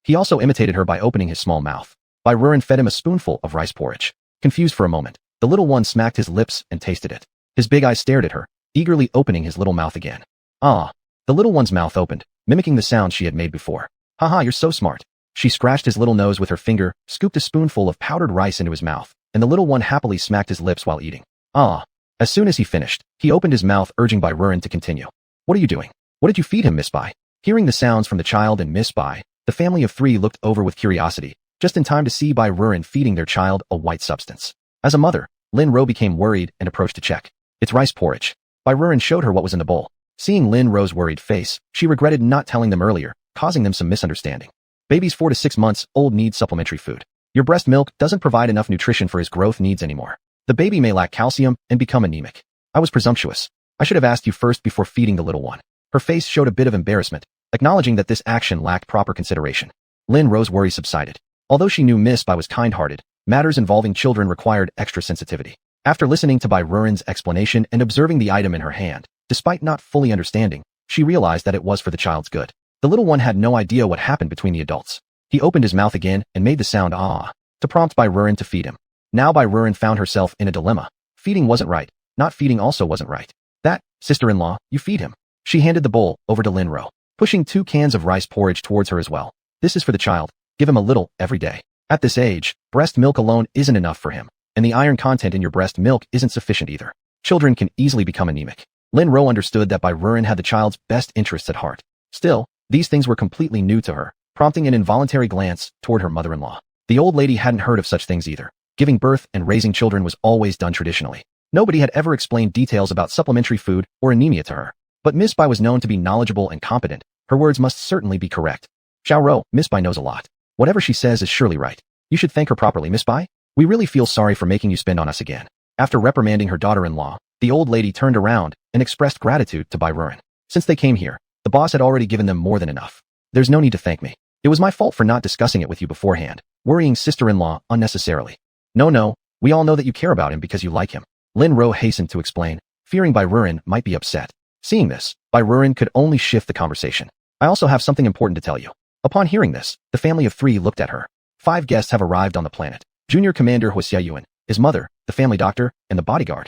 he also imitated her by opening his small mouth. Bai Ruan fed him a spoonful of rice porridge. Confused for a moment, the little one smacked his lips and tasted it. His big eyes stared at her, eagerly opening his little mouth again. The little one's mouth opened, mimicking the sound she had made before. Haha, you're so smart. She scratched his little nose with her finger, scooped a spoonful of powdered rice into his mouth, and the little one happily smacked his lips while eating. As soon as he finished, he opened his mouth urging Bai Ruan to continue. What are you doing? What did you feed him, Miss Bai? Hearing the sounds from the child and Miss Bai, the family of 3 looked over with curiosity, just in time to see Bai Ruan feeding their child a white substance. As a mother, Lin Ro became worried and approached to check. It's rice porridge. Bai Ruan showed her what was in the bowl. Seeing Lin Ro's worried face, she regretted not telling them earlier, causing them some misunderstanding. Babies 4 to 6 months old need supplementary food. Your breast milk doesn't provide enough nutrition for his growth needs anymore. The baby may lack calcium and become anemic. I was presumptuous. I should have asked you first before feeding the little one. Her face showed a bit of embarrassment, acknowledging that this action lacked proper consideration. Lin Ro's worry subsided. Although she knew Miss Bai was kind-hearted, matters involving children required extra sensitivity. After listening to Bai Ruan's explanation and observing the item in her hand, despite not fully understanding, she realized that it was for the child's good. The little one had no idea what happened between the adults. He opened his mouth again and made the sound to prompt Bai Ruan to feed him. Now Bai Ruan found herself in a dilemma. Feeding wasn't right. Not feeding also wasn't right. That, sister-in-law, you feed him. She handed the bowl over to Lin Ro, pushing 2 cans of rice porridge towards her as well. This is for the child. Give him a little every day. At this age, breast milk alone isn't enough for him, and the iron content in your breast milk isn't sufficient either. Children can easily become anemic. Lin Ro understood that Bai Ruan had the child's best interests at heart. Still, these things were completely new to her, prompting an involuntary glance toward her mother-in-law. The old lady hadn't heard of such things either. Giving birth and raising children was always done traditionally. Nobody had ever explained details about supplementary food or anemia to her. But Miss Bai was known to be knowledgeable and competent. Her words must certainly be correct. Xiao Ro, Miss Bai knows a lot. Whatever she says is surely right. You should thank her properly, Miss Bai. We really feel sorry for making you spend on us again. After reprimanding her daughter-in-law, the old lady turned around and expressed gratitude to Bai Ruan. Since they came here, the boss had already given them more than enough. There's no need to thank me. It was my fault for not discussing it with you beforehand, worrying sister-in-law unnecessarily. No, we all know that you care about him because you like him. Lin Ro hastened to explain. fearing Bai Ruren might be upset. Seeing this, Bai Ruren could only shift the conversation. I also have something important to tell you. Upon hearing this, the family of 3 looked at her. 5 guests have arrived on the planet. Junior Commander Hua Xiaoyuan, his mother, the family doctor, and the bodyguard.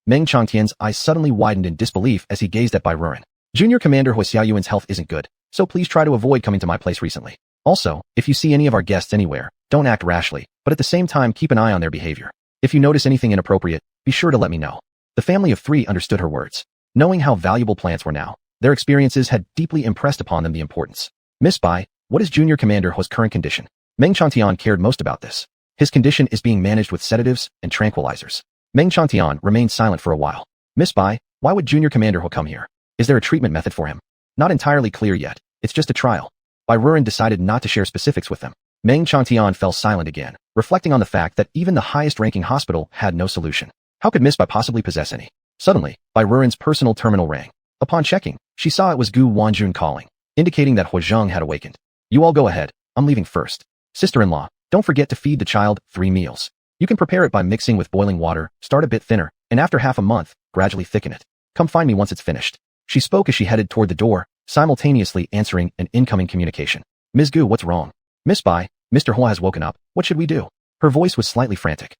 Meng Changtian's eyes suddenly widened in disbelief as he gazed at Bai Ruren. Junior Commander Hua Xiaoyuan's health isn't good, so please try to avoid coming to my place recently. Also, if you see any of our guests anywhere, don't act rashly, but at the same time keep an eye on their behavior. If you notice anything inappropriate, be sure to let me know. The family of 3 understood her words. Knowing how valuable plants were now, their experiences had deeply impressed upon them the importance. Miss Bai, what is Junior Commander Hua's current condition? Meng Changtian cared most about this. His condition is being managed with sedatives and tranquilizers. Meng Changtian remained silent for a while. Miss Bai, why would Junior Commander Hua come here? Is there a treatment method for him? Not entirely clear yet. It's just a trial. Bai Ruren decided not to share specifics with them. Meng Changtian fell silent again, reflecting on the fact that even the highest-ranking hospital had no solution. How could Miss Bai possibly possess any? Suddenly, Bai Ruren's personal terminal rang. Upon checking, she saw it was Gu Wanjun calling, indicating that Hua Zheng had awakened. You all go ahead. I'm leaving first. Sister-in-law, don't forget to feed the child 3 meals. You can prepare it by mixing with boiling water, start a bit thinner, and after half a month, gradually thicken it. Come find me once it's finished. She spoke as she headed toward the door, simultaneously answering an incoming communication. Ms. Gu, what's wrong? Miss Bai, Mr. Hua has woken up. What should we do? Her voice was slightly frantic.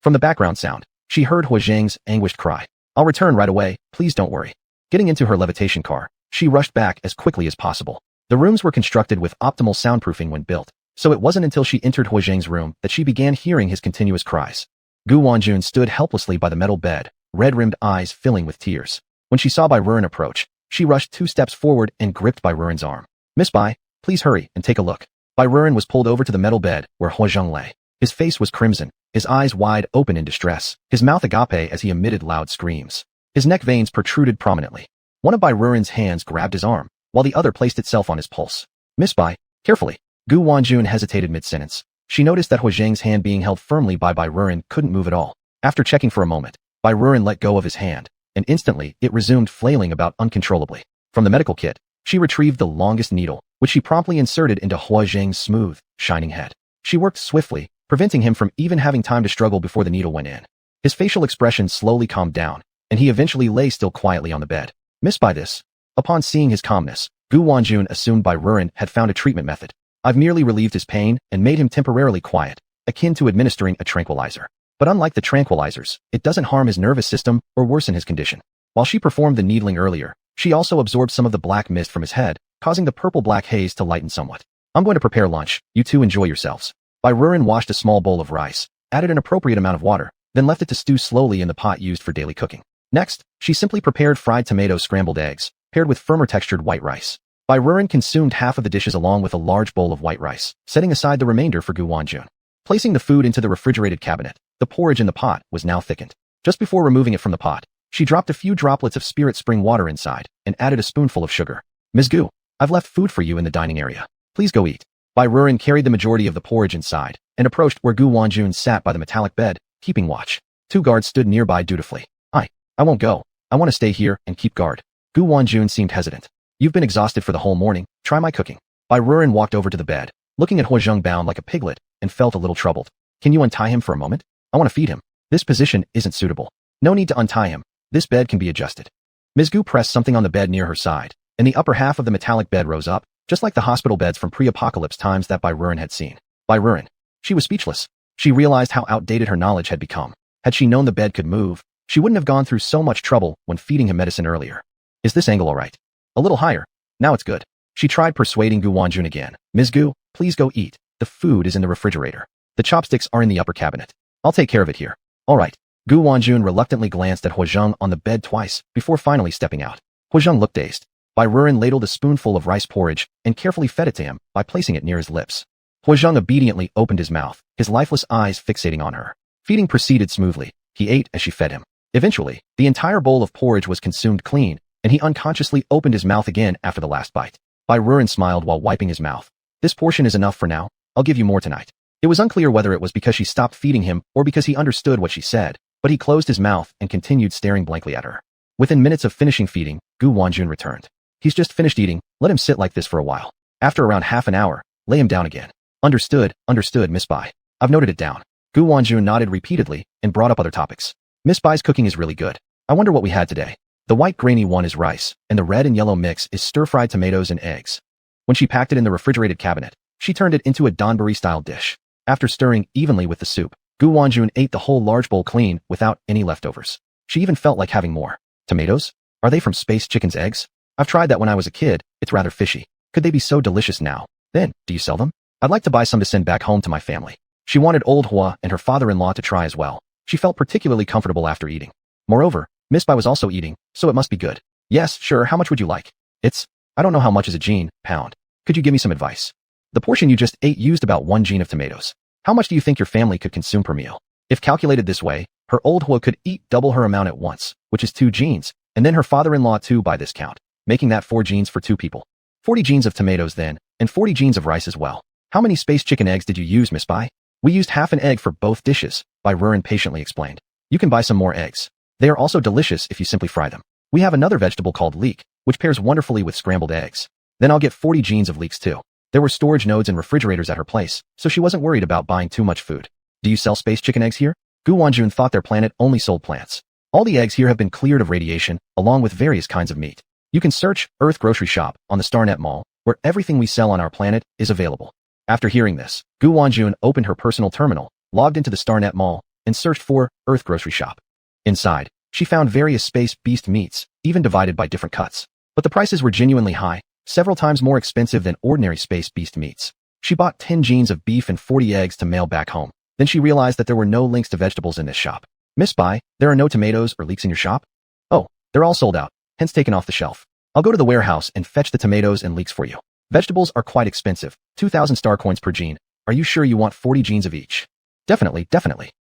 From the background sound, she heard Hua Zheng's anguished cry. I'll return right away, please don't worry. Getting into her levitation car, she rushed back as quickly as possible. The rooms were constructed with optimal soundproofing when built, so it wasn't until she entered Hua Zheng's room that she began hearing his continuous cries. Gu Wanjun stood helplessly by the metal bed, red-rimmed eyes filling with tears. When she saw Bai Ruren approach, she rushed 2 steps forward and gripped Bai Ruren's arm. Miss Bai, please hurry and take a look. Bai Ruren was pulled over to the metal bed where Hua Zheng lay. His face was crimson, his eyes wide open in distress, his mouth agape as he emitted loud screams. His neck veins protruded prominently. One of Bai Ruren's hands grabbed his arm, while the other placed itself on his pulse. Miss Bai, carefully. Gu Wanjun hesitated mid-sentence. She noticed that Hua Zheng's hand being held firmly by Bai Ruren couldn't move at all. After checking for a moment, Bai Ruren let go of his hand, and instantly it resumed flailing about uncontrollably. From the medical kit, she retrieved the longest needle, which she promptly inserted into Hua Zheng's smooth, shining head. She worked swiftly, preventing him from even having time to struggle before the needle went in. His facial expression slowly calmed down, and he eventually lay still quietly on the bed. Missed by this, upon seeing his calmness, Gu Wanjun assumed Bai Ruren had found a treatment method. I've merely relieved his pain and made him temporarily quiet, akin to administering a tranquilizer. But unlike the tranquilizers, it doesn't harm his nervous system or worsen his condition. While she performed the needling earlier, she also absorbed some of the black mist from his head, causing the purple-black haze to lighten somewhat. I'm going to prepare lunch. You two enjoy yourselves. Bai Ruren washed a small bowl of rice, added an appropriate amount of water, then left it to stew slowly in the pot used for daily cooking. Next, she simply prepared fried tomato scrambled eggs, paired with firmer textured white rice. Bai Ruren consumed half of the dishes along with a large bowl of white rice, setting aside the remainder for Gu Wanjun. Placing the food into the refrigerated cabinet, the porridge in the pot was now thickened. Just before removing it from the pot, she dropped a few droplets of spirit spring water inside and added a spoonful of sugar. Ms. Gu, I've left food for you in the dining area. Please go eat. Bai Ruren carried the majority of the porridge inside and approached where Gu Wanjun sat by the metallic bed, keeping watch. 2 guards stood nearby dutifully. I won't go. I want to stay here and keep guard. Gu Wanjun seemed hesitant. You've been exhausted for the whole morning. Try my cooking. Bai Ruren walked over to the bed, looking at Hua Zheng bound like a piglet, and felt a little troubled. Can you untie him for a moment? I want to feed him. This position isn't suitable. No need to untie him. This bed can be adjusted. Ms. Gu pressed something on the bed near her side, and the upper half of the metallic bed rose up, just like the hospital beds from pre-apocalypse times that Bai Ruren had seen. Bai Ruren. She was speechless. She realized how outdated her knowledge had become. Had she known the bed could move, she wouldn't have gone through so much trouble when feeding him medicine earlier. Is this angle alright? A little higher. Now it's good. She tried persuading Gu Wanjun again. Ms. Gu, please go eat. The food is in the refrigerator. The chopsticks are in the upper cabinet. I'll take care of it here. Alright. Gu Wanjun reluctantly glanced at Hua Zheng on the bed twice before finally stepping out. Hua Zheng looked dazed. Bai Ruren ladled a spoonful of rice porridge and carefully fed it to him by placing it near his lips. Hua Zheng obediently opened his mouth, his lifeless eyes fixating on her. Feeding proceeded smoothly. He ate as she fed him. Eventually, the entire bowl of porridge was consumed clean, and he unconsciously opened his mouth again after the last bite. Bai Ruren smiled while wiping his mouth. This portion is enough for now. I'll give you more tonight. It was unclear whether it was because she stopped feeding him or because he understood what she said, but he closed his mouth and continued staring blankly at her. Within minutes of finishing feeding, Gu Wanjun returned. He's just finished eating. Let him sit like this for a while. After around half an hour, lay him down again. Understood, Miss Bai. I've noted it down. Gu Wanjun nodded repeatedly and brought up other topics. Miss Bai's cooking is really good. I wonder what we had today. The white grainy one is rice, and the red and yellow mix is stir-fried tomatoes and eggs. When she packed it in the refrigerated cabinet, she turned it into a Donburi-style dish. After stirring evenly with the soup, Gu Wanjun ate the whole large bowl clean without any leftovers. She even felt like having more. Tomatoes? Are they from Space Chicken's eggs? I've tried that when I was a kid. It's rather fishy. Could they be so delicious now? Then, do you sell them? I'd like to buy some to send back home to my family. She wanted old Hua and her father-in-law to try as well. She felt particularly comfortable after eating. Moreover, Miss Bai was also eating, so it must be good. Yes, sure, how much would you like? I don't know how much is a gene, pound. Could you give me some advice? The portion you just ate used about 1 gene of tomatoes. How much do you think your family could consume per meal? If calculated this way, her old Hua could eat double her amount at once, which is 2 genes, and then her father-in-law too by this count, making that 4 genes for 2 people. 40 genes of tomatoes then, and 40 genes of rice as well. How many Space Chicken eggs did you use, Miss Bai? We used half an egg for both dishes, Barren patiently explained. You can buy some more eggs. They are also delicious if you simply fry them. We have another vegetable called leek, which pairs wonderfully with scrambled eggs. Then I'll get 40 genes of leeks too. There were storage nodes and refrigerators at her place, so she wasn't worried about buying too much food. Do you sell Space Chicken eggs here? Gu Wanjun thought their planet only sold plants. All the eggs here have been cleared of radiation, along with various kinds of meat. You can search Earth Grocery Shop on the StarNet Mall, where everything we sell on our planet is available. After hearing this, Gu Wanjun opened her personal terminal, logged into the StarNet Mall, and searched for Earth Grocery Shop. Inside, she found various space beast meats, even divided by different cuts. But the prices were genuinely high, several times more expensive than ordinary space beast meats. She bought 10 genes of beef and 40 eggs to mail back home. Then she realized that there were no links to vegetables in this shop. Miss Bai, there are no tomatoes or leeks in your shop? Oh, they're all sold out, hence taken off the shelf. I'll go to the warehouse and fetch the tomatoes and leeks for you. Vegetables are quite expensive, 2,000 star coins per gene. Are you sure you want 40 genes of each? Definitely.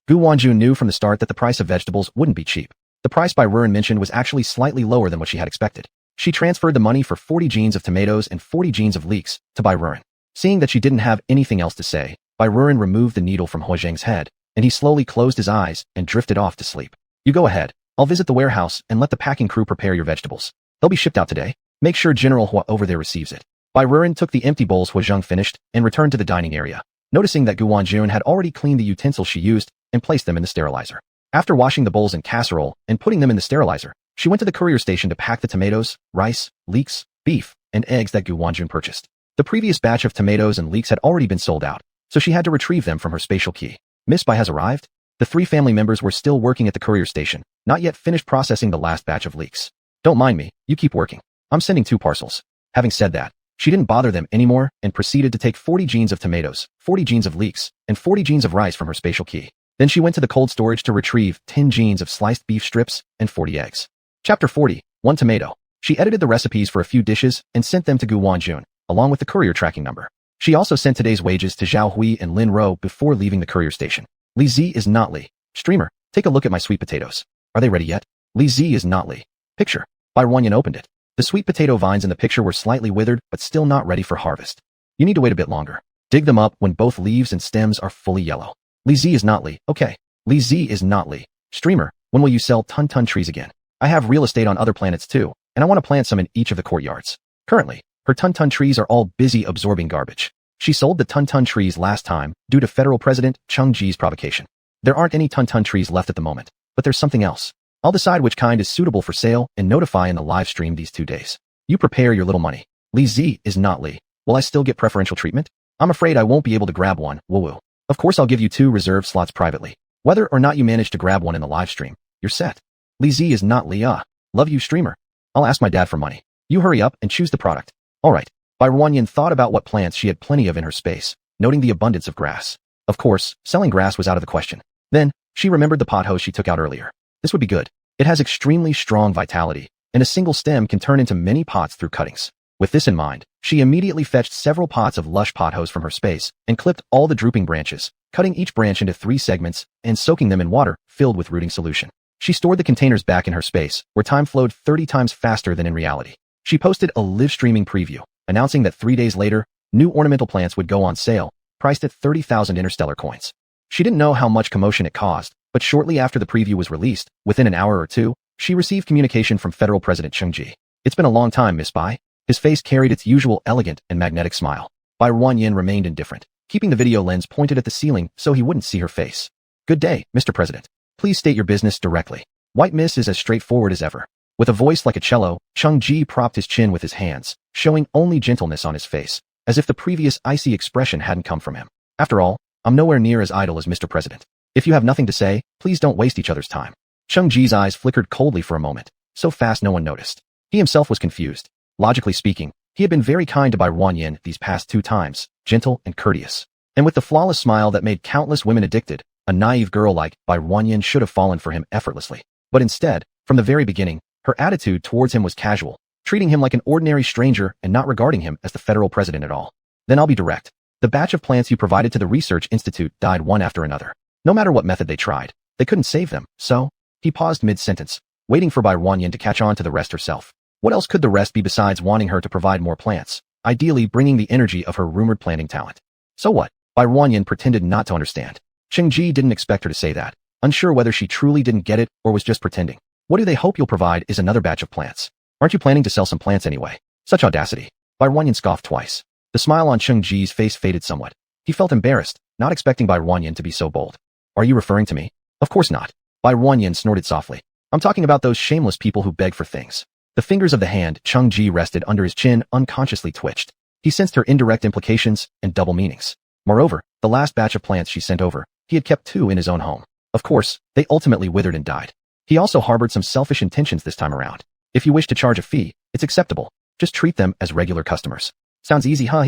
Gu Wanjun knew from the start that the price of vegetables wouldn't be cheap. The price Barren mentioned was actually slightly lower than what she had expected. She transferred the money for 40 genes of tomatoes and 40 genes of leeks to Barren. Seeing that she didn't have anything else to say, Barren removed the needle from Hua Zheng's head, and he slowly closed his eyes and drifted off to sleep. You go ahead. I'll visit the warehouse and let the packing crew prepare your vegetables. They'll be shipped out today. Make sure General Hua over there receives it. Barren took the empty bowls Hua Zheng finished and returned to the dining area, noticing that Gu Wanjun had already cleaned the utensils she used and placed them in the sterilizer. After washing the bowls in casserole and putting them in the sterilizer, she went to the courier station to pack the tomatoes, rice, leeks, beef, and eggs that Gu Wanjun purchased. The previous batch of tomatoes and leeks had already been sold out, so she had to retrieve them from her spatial key. Miss Bai has arrived? The 3 family members were still working at the courier station, not yet finished processing the last batch of leeks. Don't mind me, you keep working. I'm sending 2 parcels. Having said that, she didn't bother them anymore and proceeded to take 40 genes of tomatoes, 40 genes of leeks, and 40 genes of rice from her spatial key. Then she went to the cold storage to retrieve 10 genes of sliced beef strips and 40 eggs. Chapter 40, 1 tomato. She edited the recipes for a few dishes and sent them to Gu Wanjun, along with the courier tracking number. She also sent today's wages to Zhao Hui and Lin Ro before leaving the courier station. Li Zi is not Li. Streamer, take a look at my sweet potatoes. Are they ready yet? Li Zi is not Li. Picture. Bai Wanyan opened it. The sweet potato vines in the picture were slightly withered but still not ready for harvest. You need to wait a bit longer. Dig them up when both leaves and stems are fully yellow. Li Zi is not Li. Okay. Li Zi is not Li. Streamer, when will you sell ton trees again? I have real estate on other planets too, and I want to plant some in each of the courtyards. Currently, her ton trees are all busy absorbing garbage. She sold the ton trees last time due to Federal President Cheng Ji's provocation. There aren't any ton trees left at the moment, but there's something else. I'll decide which kind is suitable for sale and notify in the live stream these 2 days. You prepare your little money. Li Zi is not Li. Will I still get preferential treatment? I'm afraid I won't be able to grab one, woo-woo. Of course I'll give you 2 reserved slots privately. Whether or not you manage to grab one in the live stream, you're set. Li Zi is not Li. Love you, streamer. I'll ask my dad for money. You hurry up and choose the product. Alright. Bai Wanyan thought about what plants she had plenty of in her space, noting the abundance of grass. Of course, selling grass was out of the question. Then, she remembered the pothose she took out earlier. This would be good. It has extremely strong vitality, and a single stem can turn into many pots through cuttings. With this in mind, she immediately fetched several pots of lush pothose from her space and clipped all the drooping branches, cutting each branch into 3 segments and soaking them in water filled with rooting solution. She stored the containers back in her space, where time flowed 30 times faster than in reality. She posted a live streaming preview, announcing that 3 days later, new ornamental plants would go on sale, priced at 30,000 interstellar coins. She didn't know how much commotion it caused, but shortly after the preview was released, within an hour or 2, she received communication from Federal President Cheng Ji. It's been a long time, Miss Bai. His face carried its usual elegant and magnetic smile. Bai Wanyan remained indifferent, keeping the video lens pointed at the ceiling so he wouldn't see her face. Good day, Mr. President. Please state your business directly. White Miss is as straightforward as ever. With a voice like a cello, Chung-ji propped his chin with his hands, showing only gentleness on his face, as if the previous icy expression hadn't come from him. After all, I'm nowhere near as idle as Mr. President. If you have nothing to say, please don't waste each other's time. Chung-ji's eyes flickered coldly for a moment, so fast no one noticed. He himself was confused. Logically speaking, he had been very kind to Bai Ruanyin these past 2 times, gentle and courteous. And with the flawless smile that made countless women addicted, a naive girl like Bai Ruanyin should have fallen for him effortlessly. But instead, from the very beginning, her attitude towards him was casual, treating him like an ordinary stranger and not regarding him as the federal president at all. Then I'll be direct. The batch of plants you provided to the research institute died one after another. No matter what method they tried, they couldn't save them, so... He paused mid-sentence, waiting for Bai Ruanyin to catch on to the rest herself. What else could the rest be besides wanting her to provide more plants, ideally bringing the energy of her rumored planting talent? So what? Bai Ruanyin pretended not to understand. Chung-ji didn't expect her to say that, unsure whether she truly didn't get it or was just pretending. What do they hope you'll provide is another batch of plants. Aren't you planning to sell some plants anyway? Such audacity. Bai Ruanyin scoffed twice. The smile on Chung-ji's face faded somewhat. He felt embarrassed, not expecting Bai Ruanyin to be so bold. Are you referring to me? Of course not. Bai Ruanyin snorted softly. I'm talking about those shameless people who beg for things. The fingers of the hand Chung-ji rested under his chin unconsciously twitched. He sensed her indirect implications and double meanings. Moreover, the last batch of plants she sent over, he had kept 2 in his own home. Of course, they ultimately withered and died. He also harbored some selfish intentions this time around. If you wish to charge a fee, it's acceptable. Just treat them as regular customers. Sounds easy, huh?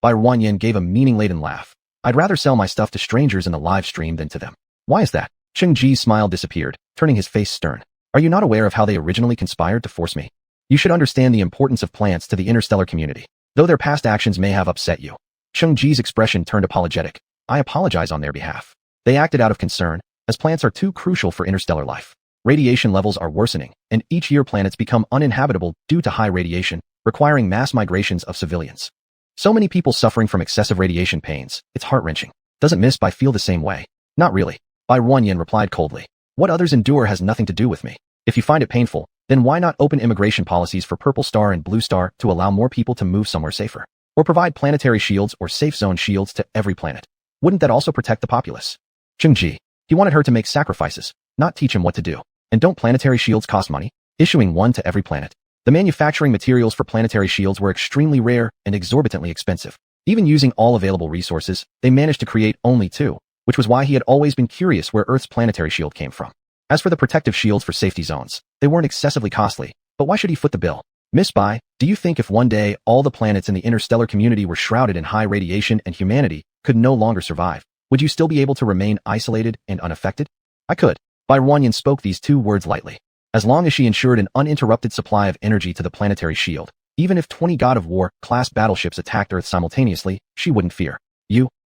Bai Ruanyin gave a meaning-laden laugh. I'd rather sell my stuff to strangers in the live stream than to them. Why is that? Chung-ji's smile disappeared, turning his face stern. Are you not aware of how they originally conspired to force me? You should understand the importance of plants to the interstellar community, though their past actions may have upset you. Chung-ji's expression turned apologetic. I apologize on their behalf. They acted out of concern, as plants are too crucial for interstellar life. Radiation levels are worsening, and each year planets become uninhabitable due to high radiation, requiring mass migrations of civilians. So many people suffering from excessive radiation pains, it's heart-wrenching. Doesn't Miss Bai feel the same way? Not really. Bai Ruanyin replied coldly. What others endure has nothing to do with me. If you find it painful, then why not open immigration policies for Purple Star and Blue Star to allow more people to move somewhere safer? Or provide planetary shields or safe zone shields to every planet? Wouldn't that also protect the populace? Chung-ji. He wanted her to make sacrifices, not teach him what to do. And don't planetary shields cost money? Issuing one to every planet. The manufacturing materials for planetary shields were extremely rare and exorbitantly expensive. Even using all available resources, they managed to create only 2, which was why he had always been curious where Earth's planetary shield came from. As for the protective shields for safety zones, they weren't excessively costly, but why should he foot the bill? Miss Bai, do you think if one day all the planets in the interstellar community were shrouded in high radiation and humanity could no longer survive, would you still be able to remain isolated and unaffected? I could. Bai Ruanyin spoke these 2 words lightly. As long as she ensured an uninterrupted supply of energy to the planetary shield, even if 20 God of War class battleships attacked Earth simultaneously, she wouldn't fear.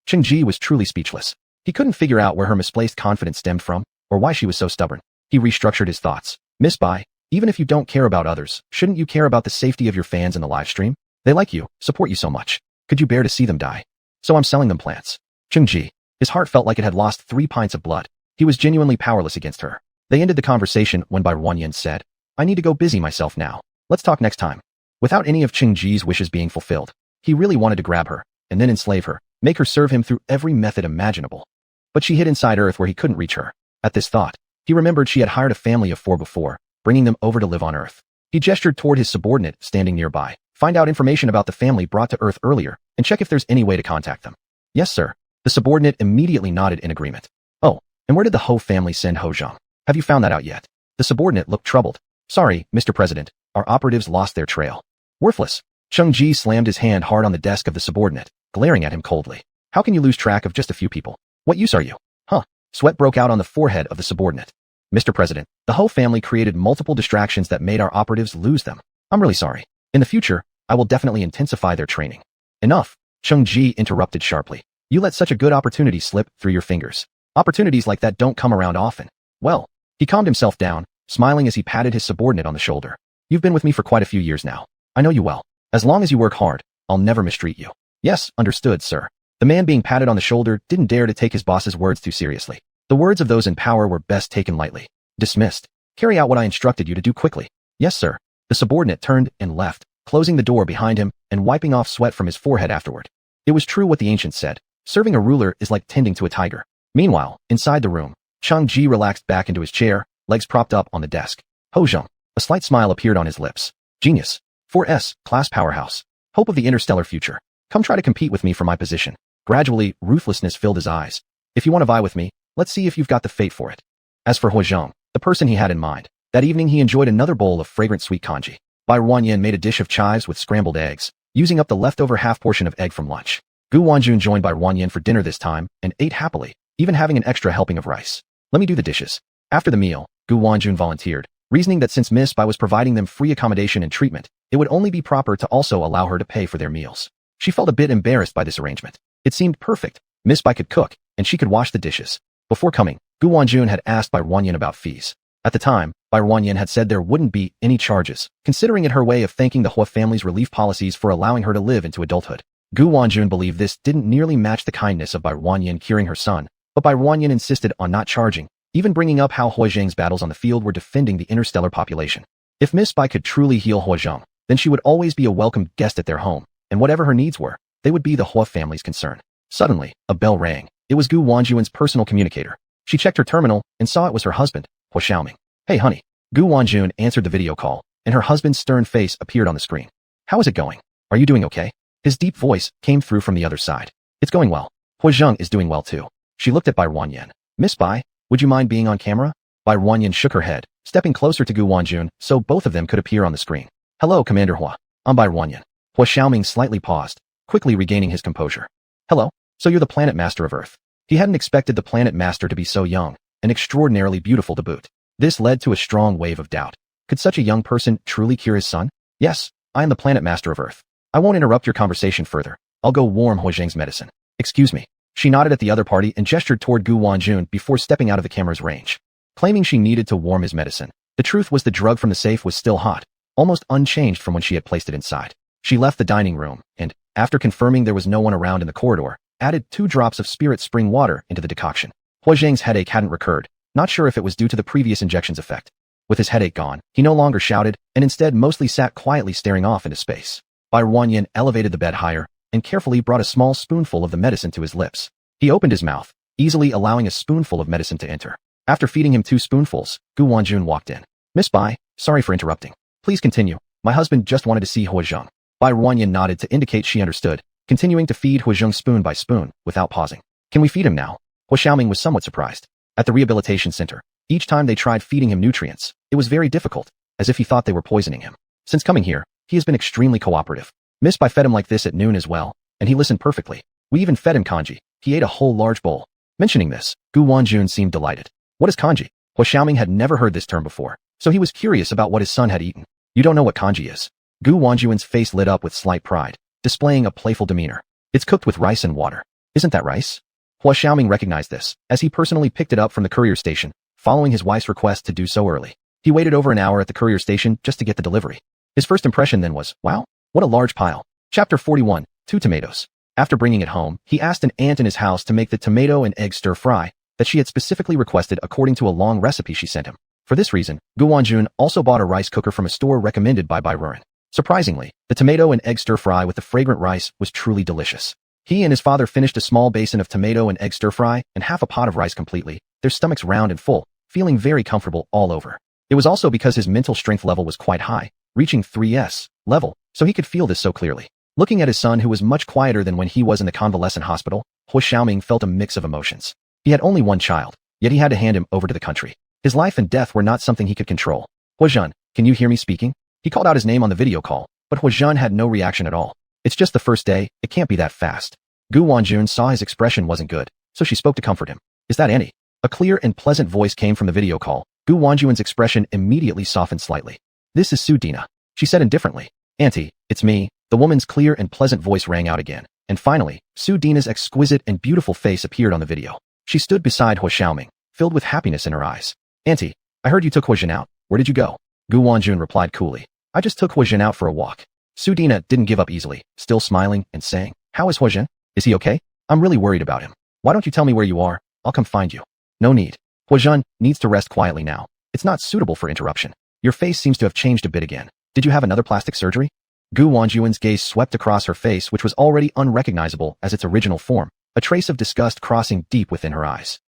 Chung-ji was truly speechless. He couldn't figure out where her misplaced confidence stemmed from, or why she was so stubborn. He restructured his thoughts. Miss Bai, even if you don't care about others, shouldn't you care about the safety of your fans in the live stream? They like you, support you so much. Could you bear to see them die? So I'm selling them plants. Chung-ji. His heart felt like it had lost 3 pints of blood. He was genuinely powerless against her. They ended the conversation when Bai Ruanyin said, I need to go busy myself now. Let's talk next time. Without any of Chung-ji's wishes being fulfilled, he really wanted to grab her, and then enslave her, make her serve him through every method imaginable. But she hid inside Earth where he couldn't reach her. At this thought, he remembered she had hired a family of 4 before, bringing them over to live on Earth. He gestured toward his subordinate standing nearby. Find out information about the family brought to Earth earlier, and check if there's any way to contact them. Yes, sir. The subordinate immediately nodded in agreement. Oh, and where did the Ho family send Ho Zhang? Have you found that out yet? The subordinate looked troubled. Sorry, Mr. President, our operatives lost their trail. Worthless. Chung-ji slammed his hand hard on the desk of the subordinate, glaring at him coldly. How can you lose track of just a few people? What use are you? Huh. Sweat broke out on the forehead of the subordinate. Mr. President, the Ho family created multiple distractions that made our operatives lose them. I'm really sorry. In the future, I will definitely intensify their training. Enough. Chung-ji interrupted sharply. You let such a good opportunity slip through your fingers. Opportunities like that don't come around often. Well, he calmed himself down, smiling as he patted his subordinate on the shoulder. You've been with me for quite a few years now. I know you well. As long as you work hard, I'll never mistreat you. Yes, understood, sir. The man being patted on the shoulder didn't dare to take his boss's words too seriously. The words of those in power were best taken lightly. Dismissed. Carry out what I instructed you to do quickly. Yes, sir. The subordinate turned and left, closing the door behind him and wiping off sweat from his forehead afterward. It was true what the ancients said. Serving a ruler is like tending to a tiger. Meanwhile, inside the room, Chung-ji relaxed back into his chair, legs propped up on the desk. Ho Zheng. A slight smile appeared on his lips. Genius. 4S, class powerhouse. Hope of the interstellar future. Come try to compete with me for my position. Gradually, ruthlessness filled his eyes. If you want to vie with me, let's see if you've got the fate for it. As for Ho Zheng, the person he had in mind, that evening he enjoyed another bowl of fragrant sweet congee. Bai Ruanyan made a dish of chives with scrambled eggs, using up the leftover half portion of egg from lunch. Gu Wanjun joined Bai Ruanyan for dinner this time and ate happily, even having an extra helping of rice. Let me do the dishes. After the meal, Gu Wanjun volunteered, reasoning that since Miss Bai was providing them free accommodation and treatment, it would only be proper to also allow her to pay for their meals. She felt a bit embarrassed by this arrangement. It seemed perfect. Miss Bai could cook, and she could wash the dishes. Before coming, Gu Wanjun had asked Bai Ruanyan about fees. At the time, Bai Ruanyan had said there wouldn't be any charges, considering it her way of thanking the Hua family's relief policies for allowing her to live into adulthood. Gu Wanjun believed this didn't nearly match the kindness of Bai Ruanyan curing her son, but Bai Ruanyan insisted on not charging, even bringing up how Hua Zheng's battles on the field were defending the interstellar population. If Miss Bai could truly heal Hua Zheng, then she would always be a welcome guest at their home, and whatever her needs were, they would be the Hua family's concern. Suddenly, a bell rang. It was Gu Wanjun's personal communicator. She checked her terminal and saw it was her husband, Hua Xiaoming. Hey honey. Gu Wanjun answered the video call, and her husband's stern face appeared on the screen. How is it going? Are you doing okay? His deep voice came through from the other side. It's going well. Hua Zheng is doing well too. She looked at Bai Ruanyan. Miss Bai, would you mind being on camera? Bai Ruanyan shook her head, stepping closer to Gu Wanjun so both of them could appear on the screen. Hello, Commander Hua. I'm Bai Ruanyan. Hua Xiaoming slightly paused, quickly regaining his composure. Hello, so you're the planet master of Earth. He hadn't expected the planet master to be so young, and extraordinarily beautiful to boot. This led to a strong wave of doubt. Could such a young person truly cure his son? Yes, I am the planet master of Earth. I won't interrupt your conversation further. I'll go warm Hua Zheng's medicine. Excuse me. She nodded at the other party and gestured toward Gu Wanjun before stepping out of the camera's range. Claiming she needed to warm his medicine. The truth was the drug from the safe was still hot, almost unchanged from when she had placed it inside. She left the dining room and, after confirming there was no one around in the corridor, added 2 drops of spirit spring water into the decoction. Hua Zheng's headache hadn't recurred, not sure if it was due to the previous injection's effect. With his headache gone, he no longer shouted, and instead mostly sat quietly staring off into space. Bai Ruanyan elevated the bed higher, and carefully brought a small spoonful of the medicine to his lips. He opened his mouth, easily allowing a spoonful of medicine to enter. After feeding him 2 spoonfuls, Gu Wanjun walked in. Miss Bai, sorry for interrupting. Please continue. My husband just wanted to see Hua Zheng. Bai Ruanyan nodded to indicate she understood, continuing to feed Hua Zheng spoon by spoon, without pausing. Can we feed him now? Hua Xiaoming was somewhat surprised. At the rehabilitation center, each time they tried feeding him nutrients, it was very difficult, as if he thought they were poisoning him. Since coming here, he has been extremely cooperative. Miss Bai fed him like this at noon as well, and he listened perfectly. We even fed him congee. He ate a whole large bowl. Mentioning this, Gu Wanjun seemed delighted. What is congee? Hua Xiaoming had never heard this term before, so he was curious about what his son had eaten. You don't know what congee is? Gu Wanjun's face lit up with slight pride, displaying a playful demeanor. It's cooked with rice and water. Isn't that rice? Hua Xiaoming recognized this, as he personally picked it up from the courier station, following his wife's request to do so early. He waited over an hour at the courier station just to get the delivery. His first impression then was, wow, what a large pile. Chapter 41, 2 tomatoes. After bringing it home, he asked an aunt in his house to make the tomato and egg stir-fry that she had specifically requested according to a long recipe she sent him. For this reason, Gu Wanjun also bought a rice cooker from a store recommended by Bai Ruan. Surprisingly, the tomato and egg stir-fry with the fragrant rice was truly delicious. He and his father finished a small basin of tomato and egg stir-fry and half a pot of rice completely, their stomachs round and full, feeling very comfortable all over. It was also because his mental strength level was quite high, reaching 3S level, so he could feel this so clearly. Looking at his son who was much quieter than when he was in the convalescent hospital, Hua Xiaoming felt a mix of emotions. He had only one child, yet he had to hand him over to the country. His life and death were not something he could control. Hua Zhen, can you hear me speaking? He called out his name on the video call, but Hua Zhen had no reaction at all. It's just the first day, it can't be that fast. Gu Wanjun saw his expression wasn't good, so she spoke to comfort him. Is that Annie? A clear and pleasant voice came from the video call. Gu Wanjun's expression immediately softened slightly. This is Su Dina, she said indifferently. Auntie, it's me. The woman's clear and pleasant voice rang out again, and finally, Su Dina's exquisite and beautiful face appeared on the video. She stood beside Hua Xiaoming, filled with happiness in her eyes. Auntie, I heard you took Hua Zhen out. Where did you go? Gu Wanjun replied coolly. I just took Hua Zhen out for a walk. Su Dina didn't give up easily, still smiling and saying, how is Hua Zhen? Is he okay? I'm really worried about him. Why don't you tell me where you are? I'll come find you. No need. Hua Zhen needs to rest quietly now. It's not suitable for interruption. Your face seems to have changed a bit again. Did you have another plastic surgery? Gu Wanjun's gaze swept across her face, which was already unrecognizable as its original form, a trace of disgust crossing deep within her eyes.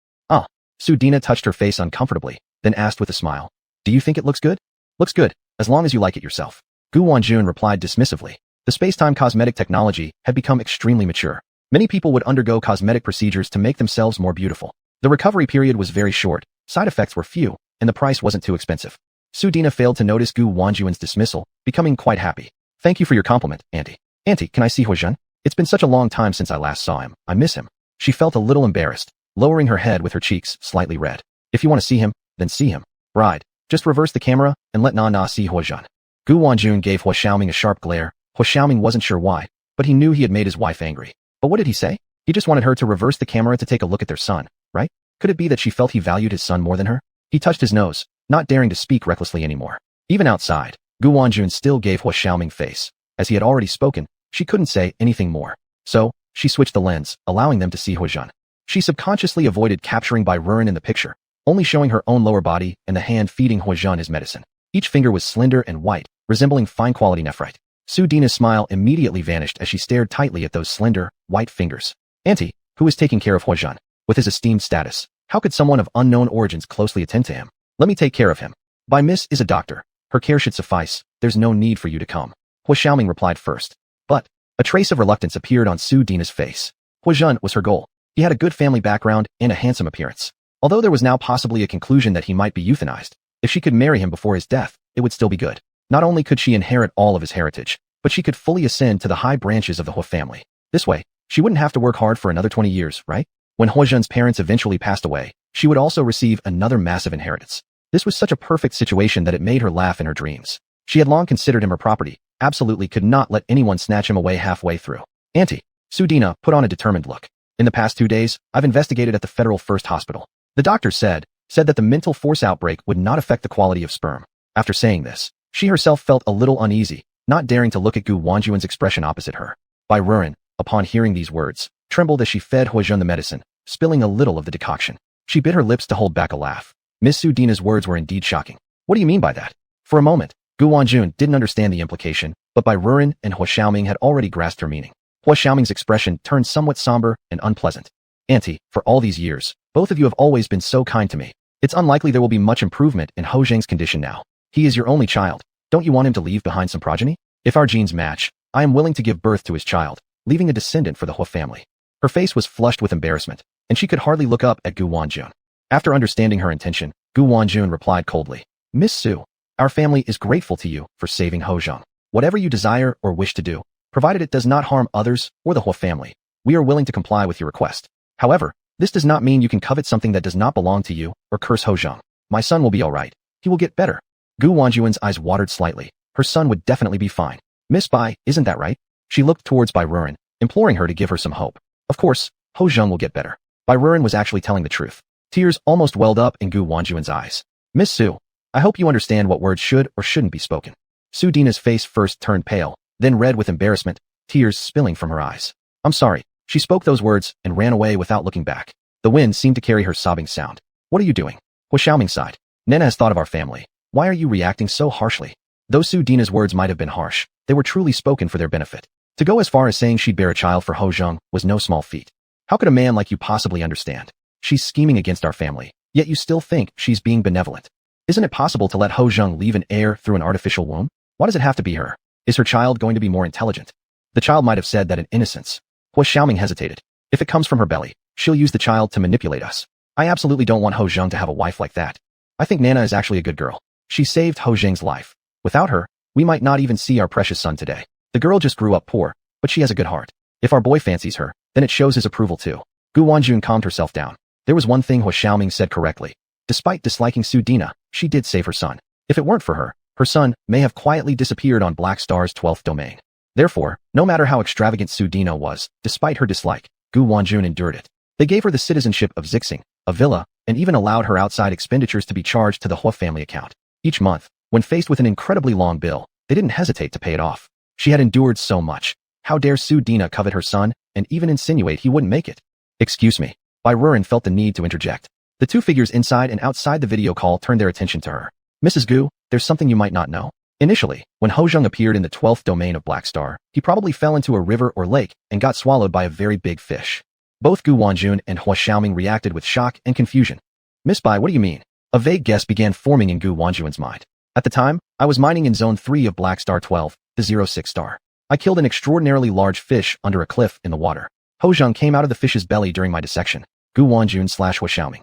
Su Dina touched her face uncomfortably, then asked with a smile. Do you think it looks good? Looks good, as long as you like it yourself. Gu Wanjun replied dismissively. The space-time cosmetic technology had become extremely mature. Many people would undergo cosmetic procedures to make themselves more beautiful. The recovery period was very short, side effects were few, and the price wasn't too expensive. Su Dina failed to notice Gu Wanjun's dismissal, becoming quite happy. Thank you for your compliment, Auntie. Auntie, can I see Huozhen? It's been such a long time since I last saw him. I miss him. She felt a little embarrassed, lowering her head with her cheeks slightly red. If you want to see him, then see him. Bride, just reverse the camera and let Na see Huozhen. Gu Wanjun gave Hua Xiaoming a sharp glare. Hua Xiaoming wasn't sure why, but he knew he had made his wife angry. But what did he say? He just wanted her to reverse the camera to take a look at their son, right? Could it be that she felt he valued his son more than her? He touched his nose, not daring to speak recklessly anymore. Even outside, Gu Wanjun still gave Hua Xiaoming face. As he had already spoken, she couldn't say anything more. So, she switched the lens, allowing them to see Huozhen. She subconsciously avoided capturing Barren in the picture, only showing her own lower body and the hand feeding Huozhen his medicine. Each finger was slender and white, resembling fine-quality nephrite. Su Dina's smile immediately vanished as she stared tightly at those slender, white fingers. Auntie, who is taking care of Huozhen? With his esteemed status, how could someone of unknown origins closely attend to him? Let me take care of him. By Miss is a doctor. Her care should suffice. There's no need for you to come. Hua Xiaoming replied first. But a trace of reluctance appeared on Su Dina's face. Huozhen was her goal. He had a good family background and a handsome appearance. Although there was now possibly a conclusion that he might be euthanized, if she could marry him before his death, it would still be good. Not only could she inherit all of his heritage, but she could fully ascend to the high branches of the Hua family. This way, she wouldn't have to work hard for another 20 years, right? When Huozhen's parents eventually passed away, she would also receive another massive inheritance. This was such a perfect situation that it made her laugh in her dreams. She had long considered him her property, absolutely could not let anyone snatch him away halfway through. Auntie, Su Dina put on a determined look. In the past 2 days, I've investigated at the Federal First Hospital. The doctor said that the mental force outbreak would not affect the quality of sperm. After saying this, she herself felt a little uneasy, not daring to look at Gu Wanjun's expression opposite her. Barren, upon hearing these words, trembled as she fed Huozhen the medicine, spilling a little of the decoction. She bit her lips to hold back a laugh. Miss Su Dina's words were indeed shocking. What do you mean by that? For a moment, Gu Wanjun didn't understand the implication, but Barren and Hua Xiaoming had already grasped her meaning. Hua Xiaoming's expression turned somewhat somber and unpleasant. Auntie, for all these years, both of you have always been so kind to me. It's unlikely there will be much improvement in Huozhen's condition now. He is your only child. Don't you want him to leave behind some progeny? If our genes match, I am willing to give birth to his child, leaving a descendant for the Hua family. Her face was flushed with embarrassment, and she could hardly look up at Gu Wanjun. After understanding her intention, Gu Wanjun replied coldly, Miss Su, our family is grateful to you for saving Huozhen. Whatever you desire or wish to do, provided it does not harm others or the Hua family, we are willing to comply with your request. However, this does not mean you can covet something that does not belong to you or curse Huozhen. My son will be all right. He will get better. Gu Wanjun's eyes watered slightly. Her son would definitely be fine. Miss Bai, isn't that right? She looked towards Barren, imploring her to give her some hope. Of course, Huozhen will get better. Barren was actually telling the truth. Tears almost welled up in Gu Wanjun's eyes. Miss Su, I hope you understand what words should or shouldn't be spoken. Su Dina's face first turned pale, then red with embarrassment, tears spilling from her eyes. I'm sorry. She spoke those words and ran away without looking back. The wind seemed to carry her sobbing sound. What are you doing? Hua Xiaoming sighed. Nena has thought of our family. Why are you reacting so harshly? Though Su Dina's words might have been harsh, they were truly spoken for their benefit. To go as far as saying she'd bear a child for Huozhen was no small feat. How could a man like you possibly understand? She's scheming against our family, yet you still think she's being benevolent. Isn't it possible to let Huozhen leave an heir through an artificial womb? Why does it have to be her? Is her child going to be more intelligent? The child might have said that in innocence. Hua Xiaoming hesitated. If it comes from her belly, she'll use the child to manipulate us. I absolutely don't want Huozhen to have a wife like that. I think Nana is actually a good girl. She saved Huozhen's life. Without her, we might not even see our precious son today. The girl just grew up poor, but she has a good heart. If our boy fancies her, then it shows his approval too. Gu Wanjun calmed herself down. There was one thing Hua Xiaoming said correctly. Despite disliking Su Dina, she did save her son. If it weren't for her, her son may have quietly disappeared on Black Star's 12th domain. Therefore, no matter how extravagant Su Dina was, despite her dislike, Gu Wanjun endured it. They gave her the citizenship of Zixing, a villa, and even allowed her outside expenditures to be charged to the Hua family account. Each month, when faced with an incredibly long bill, they didn't hesitate to pay it off. She had endured so much. How dare Su Dina covet her son, and even insinuate he wouldn't make it? Excuse me. Barren felt the need to interject. The two figures inside and outside the video call turned their attention to her. Mrs. Gu, there's something you might not know. Initially, when Huozhen appeared in the 12th domain of Black Star, he probably fell into a river or lake and got swallowed by a very big fish. Both Gu Wanjun and Hua Xiaoming reacted with shock and confusion. Miss Bai, what do you mean? A vague guess began forming in Gu Wanjuan's mind. At the time, I was mining in Zone 3 of Black Star 12, the 06 star. I killed an extraordinarily large fish under a cliff in the water. Ho Zhang came out of the fish's belly during my dissection. Gu Wanjun/Hua Xiaoming.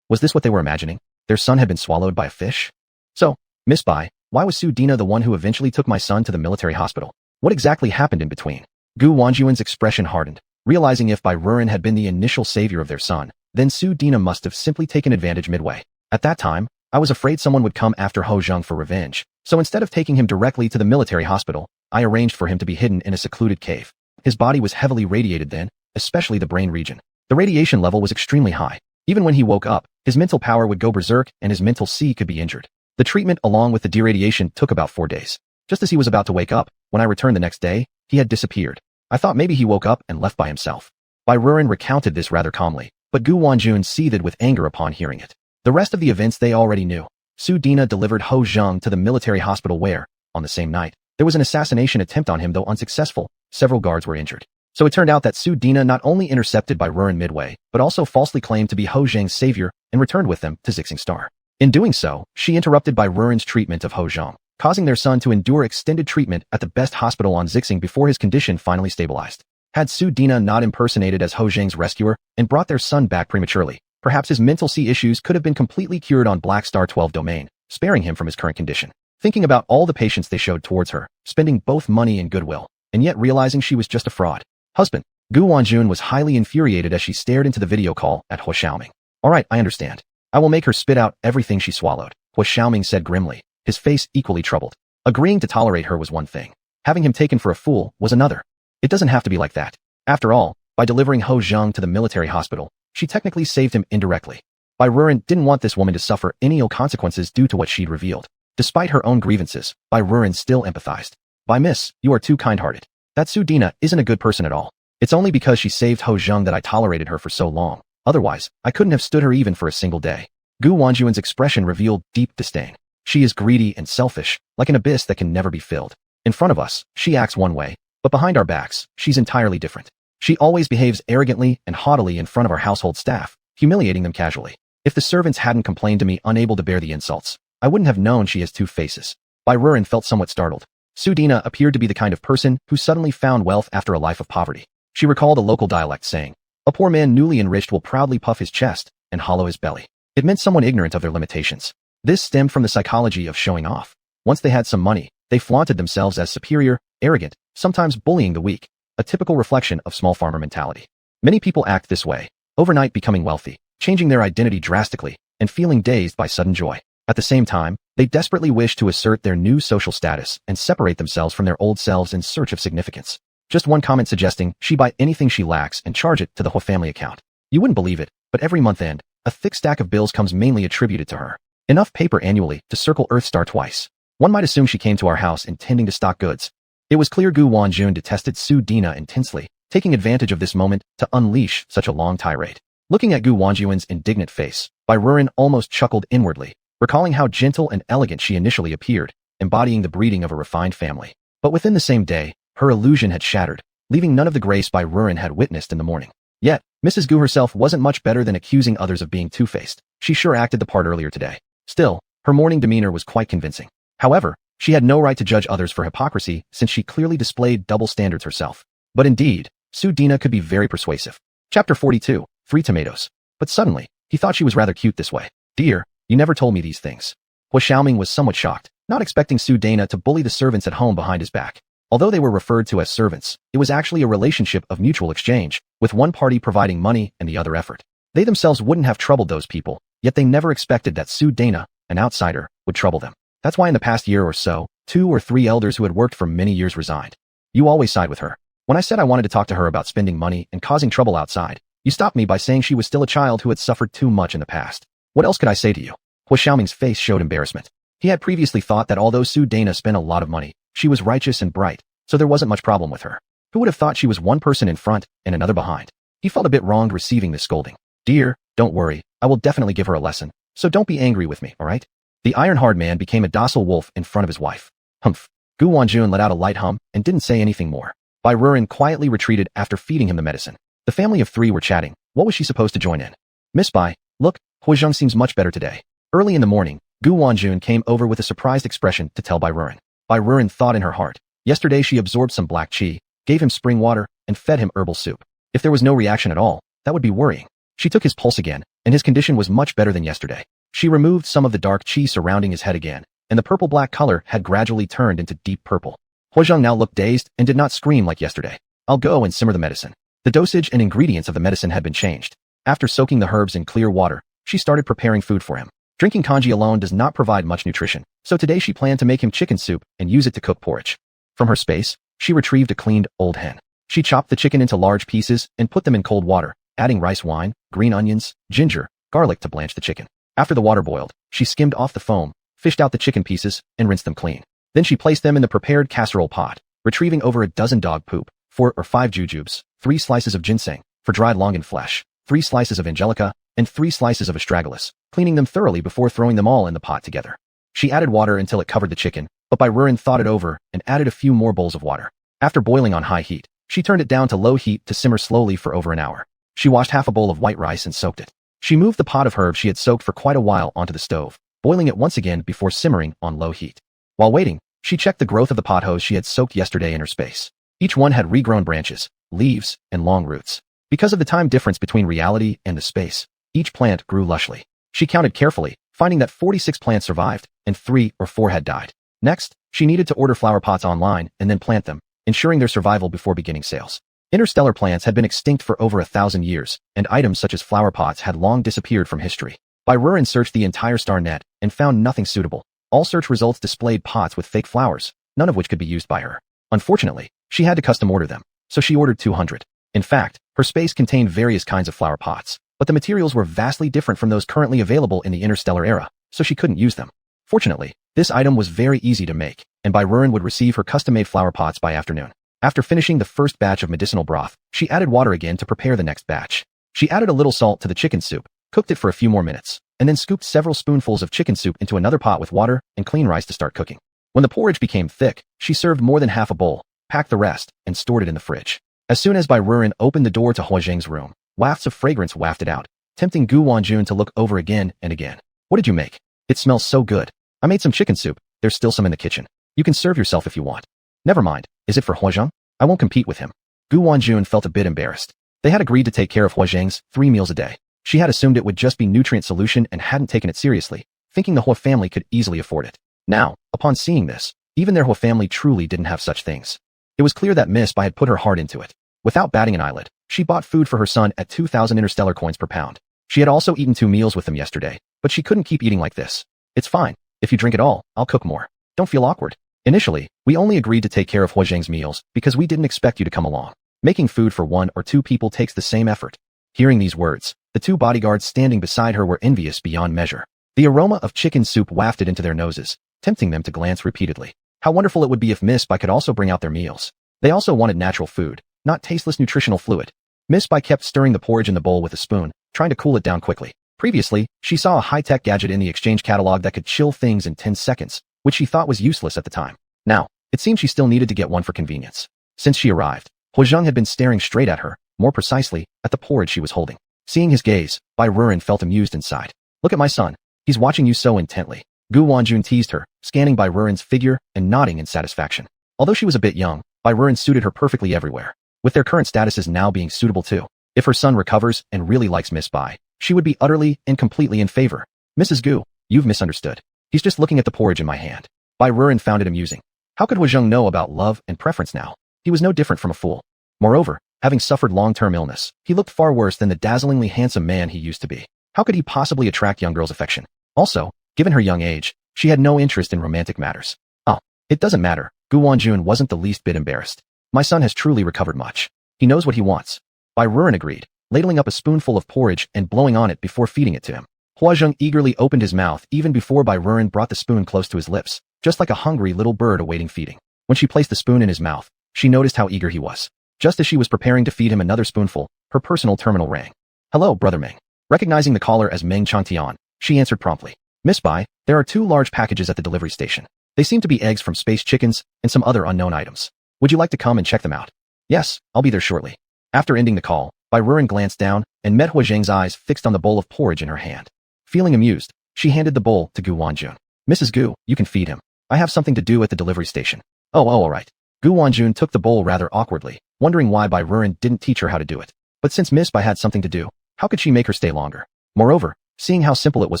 Was this what they were imagining? Their son had been swallowed by a fish? So, Miss Bai, why was Su Dina the one who eventually took my son to the military hospital? What exactly happened in between? Gu Wanjuan's expression hardened, realizing if Bai Ruren had been the initial savior of their son, then Su Dina must have simply taken advantage midway. At that time, I was afraid someone would come after Ho Zhang for revenge, so instead of taking him directly to the military hospital, I arranged for him to be hidden in a secluded cave. His body was heavily radiated then, especially the brain region. The radiation level was extremely high. Even when he woke up, his mental power would go berserk and his mental C could be injured. The treatment along with the deradiation took about 4 days. Just as he was about to wake up, when I returned the next day, he had disappeared. I thought maybe he woke up and left by himself. Bai Ruren recounted this rather calmly, but Gu Wanjun seethed with anger upon hearing it. The rest of the events they already knew. Su Dina delivered Ho Zhang to the military hospital where, on the same night, there was an assassination attempt on him though unsuccessful, several guards were injured. So it turned out that Su Dina not only intercepted Bai Ruren midway, but also falsely claimed to be Ho Zhang's savior and returned with them to Zixing Star. In doing so, she interrupted Bai Ruren's treatment of Ho Zhang, causing their son to endure extended treatment at the best hospital on Zixing before his condition finally stabilized. Had Su Dina not impersonated as Ho Zhang's rescuer and brought their son back prematurely, perhaps his mental C issues could have been completely cured on Black Star 12 domain, sparing him from his current condition. Thinking about all the patience they showed towards her, spending both money and goodwill, and yet realizing she was just a fraud. Husband. Gu Wanjun was highly infuriated as she stared into the video call at Hua Xiaoming. Alright, I understand. I will make her spit out everything she swallowed, Hua Xiaoming said grimly, his face equally troubled. Agreeing to tolerate her was one thing. Having him taken for a fool was another. It doesn't have to be like that. After all, by delivering Ho Zhang to the military hospital, she technically saved him indirectly. Bai Ruren didn't want this woman to suffer any ill consequences due to what she'd revealed. Despite her own grievances, Bai Ruren still empathized. Bai Miss, you are too kind-hearted. That Su Dina isn't a good person at all. It's only because she saved Ho Zhang that I tolerated her for so long. Otherwise, I couldn't have stood her even for a single day. Gu Wanjuan's expression revealed deep disdain. She is greedy and selfish, like an abyss that can never be filled. In front of us, she acts one way, but behind our backs, she's entirely different. She always behaves arrogantly and haughtily in front of our household staff, humiliating them casually. If the servants hadn't complained to me unable to bear the insults, I wouldn't have known she has 2 faces. Bai Ruren felt somewhat startled. Su Dina appeared to be the kind of person who suddenly found wealth after a life of poverty. She recalled a local dialect saying, "A poor man newly enriched will proudly puff his chest and hollow his belly." It meant someone ignorant of their limitations. This stemmed from the psychology of showing off. Once they had some money, they flaunted themselves as superior, arrogant, sometimes bullying the weak, a typical reflection of small farmer mentality. Many people act this way, overnight becoming wealthy, changing their identity drastically, and feeling dazed by sudden joy. At the same time, they desperately wish to assert their new social status and separate themselves from their old selves in search of significance. Just one comment suggesting she buy anything she lacks and charge it to the Hua family account. You wouldn't believe it, but every month end, a thick stack of bills comes mainly attributed to her. Enough paper annually to circle Earth Star twice. One might assume she came to our house intending to stock goods. It was clear Gu Wanjun detested Su Dina intensely, taking advantage of this moment to unleash such a long tirade. Looking at Gu Wanjun's indignant face, Bai Ruren almost chuckled inwardly, recalling how gentle and elegant she initially appeared, embodying the breeding of a refined family. But within the same day, her illusion had shattered, leaving none of the grace Bai Ruren had witnessed in the morning. Yet, Mrs. Gu herself wasn't much better than accusing others of being two-faced. She sure acted the part earlier today. Still, her morning demeanor was quite convincing. However, she had no right to judge others for hypocrisy since she clearly displayed double standards herself. But indeed, Su Dina could be very persuasive. Chapter 42, 3 Tomatoes. But suddenly, he thought she was rather cute this way. Dear, you never told me these things. Hua Xiaoming was somewhat shocked, not expecting Su Dina to bully the servants at home behind his back. Although they were referred to as servants, it was actually a relationship of mutual exchange, with one party providing money and the other effort. They themselves wouldn't have troubled those people, yet they never expected that Su Dina, an outsider, would trouble them. That's why in the past year or so, 2 or 3 elders who had worked for many years resigned. You always side with her. When I said I wanted to talk to her about spending money and causing trouble outside, you stopped me by saying she was still a child who had suffered too much in the past. What else could I say to you? Hua Xiaoming's face showed embarrassment. He had previously thought that although Su Dina spent a lot of money, she was righteous and bright, so there wasn't much problem with her. Who would have thought she was one person in front and another behind? He felt a bit wronged receiving this scolding. Dear, don't worry, I will definitely give her a lesson, so don't be angry with me, alright? The iron-hard man became a docile wolf in front of his wife. Humph. Gu Wanjun let out a light hum and didn't say anything more. Bai Ruren quietly retreated after feeding him the medicine. The family of 3 were chatting. What was she supposed to join in? Miss Bai, look, Hua Zhang seems much better today. Early in the morning, Gu Wanjun came over with a surprised expression to tell Bai Ruren. Bai Ruren thought in her heart. Yesterday she absorbed some black qi, gave him spring water, and fed him herbal soup. If there was no reaction at all, that would be worrying. She took his pulse again, and his condition was much better than yesterday. She removed some of the dark qi surrounding his head again, and the purple-black color had gradually turned into deep purple. Huozheng now looked dazed and did not scream like yesterday. I'll go and simmer the medicine. The dosage and ingredients of the medicine had been changed. After soaking the herbs in clear water, she started preparing food for him. Drinking kanji alone does not provide much nutrition, so today she planned to make him chicken soup and use it to cook porridge. From her space, she retrieved a cleaned, old hen. She chopped the chicken into large pieces and put them in cold water, adding rice wine, green onions, ginger, garlic to blanch the chicken. After the water boiled, she skimmed off the foam, fished out the chicken pieces, and rinsed them clean. Then she placed them in the prepared casserole pot, retrieving over a dozen dog poop, 4 or 5 jujubes, 3 slices of ginseng, for dried longan flesh, 3 slices of angelica, and 3 slices of astragalus, cleaning them thoroughly before throwing them all in the pot together. She added water until it covered the chicken, but Bai Ruren thought it over and added a few more bowls of water. After boiling on high heat, she turned it down to low heat to simmer slowly for over an hour. She washed half a bowl of white rice and soaked it. She moved the pot of herbs she had soaked for quite a while onto the stove, boiling it once again before simmering on low heat. While waiting, she checked the growth of the pothoes she had soaked yesterday in her space. Each one had regrown branches, leaves, and long roots. Because of the time difference between reality and the space, each plant grew lushly. She counted carefully, finding that 46 plants survived, and 3 or 4 had died. Next, she needed to order flower pots online and then plant them, ensuring their survival before beginning sales. Interstellar plants had been extinct for over 1,000 years, and items such as flower pots had long disappeared from history. Bai Ruren searched the entire star net and found nothing suitable. All search results displayed pots with fake flowers, none of which could be used by her. Unfortunately, she had to custom order them, so she ordered 200. In fact, her space contained various kinds of flower pots, but the materials were vastly different from those currently available in the interstellar era, so she couldn't use them. Fortunately, this item was very easy to make, and Bai Ruren would receive her custom-made flower pots by afternoon. After finishing the first batch of medicinal broth, she added water again to prepare the next batch. She added a little salt to the chicken soup, cooked it for a few more minutes, and then scooped several spoonfuls of chicken soup into another pot with water and clean rice to start cooking. When the porridge became thick, she served more than half a bowl, packed the rest, and stored it in the fridge. As soon as Bai Ruren opened the door to Huozheng's room, wafts of fragrance wafted out, tempting Gu Wanjun to look over again and again. What did you make? It smells so good. I made some chicken soup. There's still some in the kitchen. You can serve yourself if you want. Never mind. Is it for Huozheng? I won't compete with him. Gu Wanjun felt a bit embarrassed. They had agreed to take care of Huozheng's 3 meals a day. She had assumed it would just be nutrient solution and hadn't taken it seriously, thinking the Huo family could easily afford it. Now, upon seeing this, even their Huo family truly didn't have such things. It was clear that Miss Bai had put her heart into it. Without batting an eyelid, she bought food for her son at 2,000 interstellar coins per pound. She had also eaten 2 meals with them yesterday, but she couldn't keep eating like this. It's fine. If you drink it all, I'll cook more. Don't feel awkward. Initially, we only agreed to take care of Huozheng's meals because we didn't expect you to come along. Making food for 1 or 2 people takes the same effort. Hearing these words, the 2 bodyguards standing beside her were envious beyond measure. The aroma of chicken soup wafted into their noses, tempting them to glance repeatedly. How wonderful it would be if Miss Bai could also bring out their meals. They also wanted natural food, not tasteless nutritional fluid. Miss Bai kept stirring the porridge in the bowl with a spoon, trying to cool it down quickly. Previously, she saw a high-tech gadget in the exchange catalog that could chill things in 10 seconds, which she thought was useless at the time. Now, it seemed she still needed to get one for convenience. Since she arrived, Huozheng had been staring straight at her, more precisely, at the porridge she was holding. Seeing his gaze, Bai Ruren felt amused inside. Look at my son. He's watching you so intently. Gu Wanjun teased her, scanning Bai Ruren's figure and nodding in satisfaction. Although she was a bit young, Bai Ruren suited her perfectly everywhere, with their current statuses now being suitable too. If her son recovers and really likes Miss Bai, she would be utterly and completely in favor. Mrs. Gu, you've misunderstood. He's just looking at the porridge in my hand. Bai Ruren found it amusing. How could Huozheng know about love and preference now? He was no different from a fool. Moreover, having suffered long-term illness, he looked far worse than the dazzlingly handsome man he used to be. How could he possibly attract young girls' affection? Also, given her young age, she had no interest in romantic matters. Oh, it doesn't matter. Gu Wanjun wasn't the least bit embarrassed. My son has truly recovered much. He knows what he wants. Bai Ruren agreed, ladling up a spoonful of porridge and blowing on it before feeding it to him. Huozheng eagerly opened his mouth even before Bai Ruren brought the spoon close to his lips, just like a hungry little bird awaiting feeding. When she placed the spoon in his mouth, she noticed how eager he was. Just as she was preparing to feed him another spoonful, her personal terminal rang. Hello, Brother Meng. Recognizing the caller as Meng Changtian, she answered promptly. Miss Bai, there are 2 large packages at the delivery station. They seem to be eggs from space chickens and some other unknown items. Would you like to come and check them out? Yes, I'll be there shortly. After ending the call, Bai Ruren glanced down and met Huozheng's eyes fixed on the bowl of porridge in her hand. Feeling amused, She handed the bowl to Gu Wanjun. Mrs. Gu, you can feed him. I have something to do at the delivery station. Oh, alright. Gu Wanjun took the bowl rather awkwardly, wondering why Bai Ruren didn't teach her how to do it. But since Miss Bai had something to do, how could she make her stay longer? Moreover, seeing how simple it was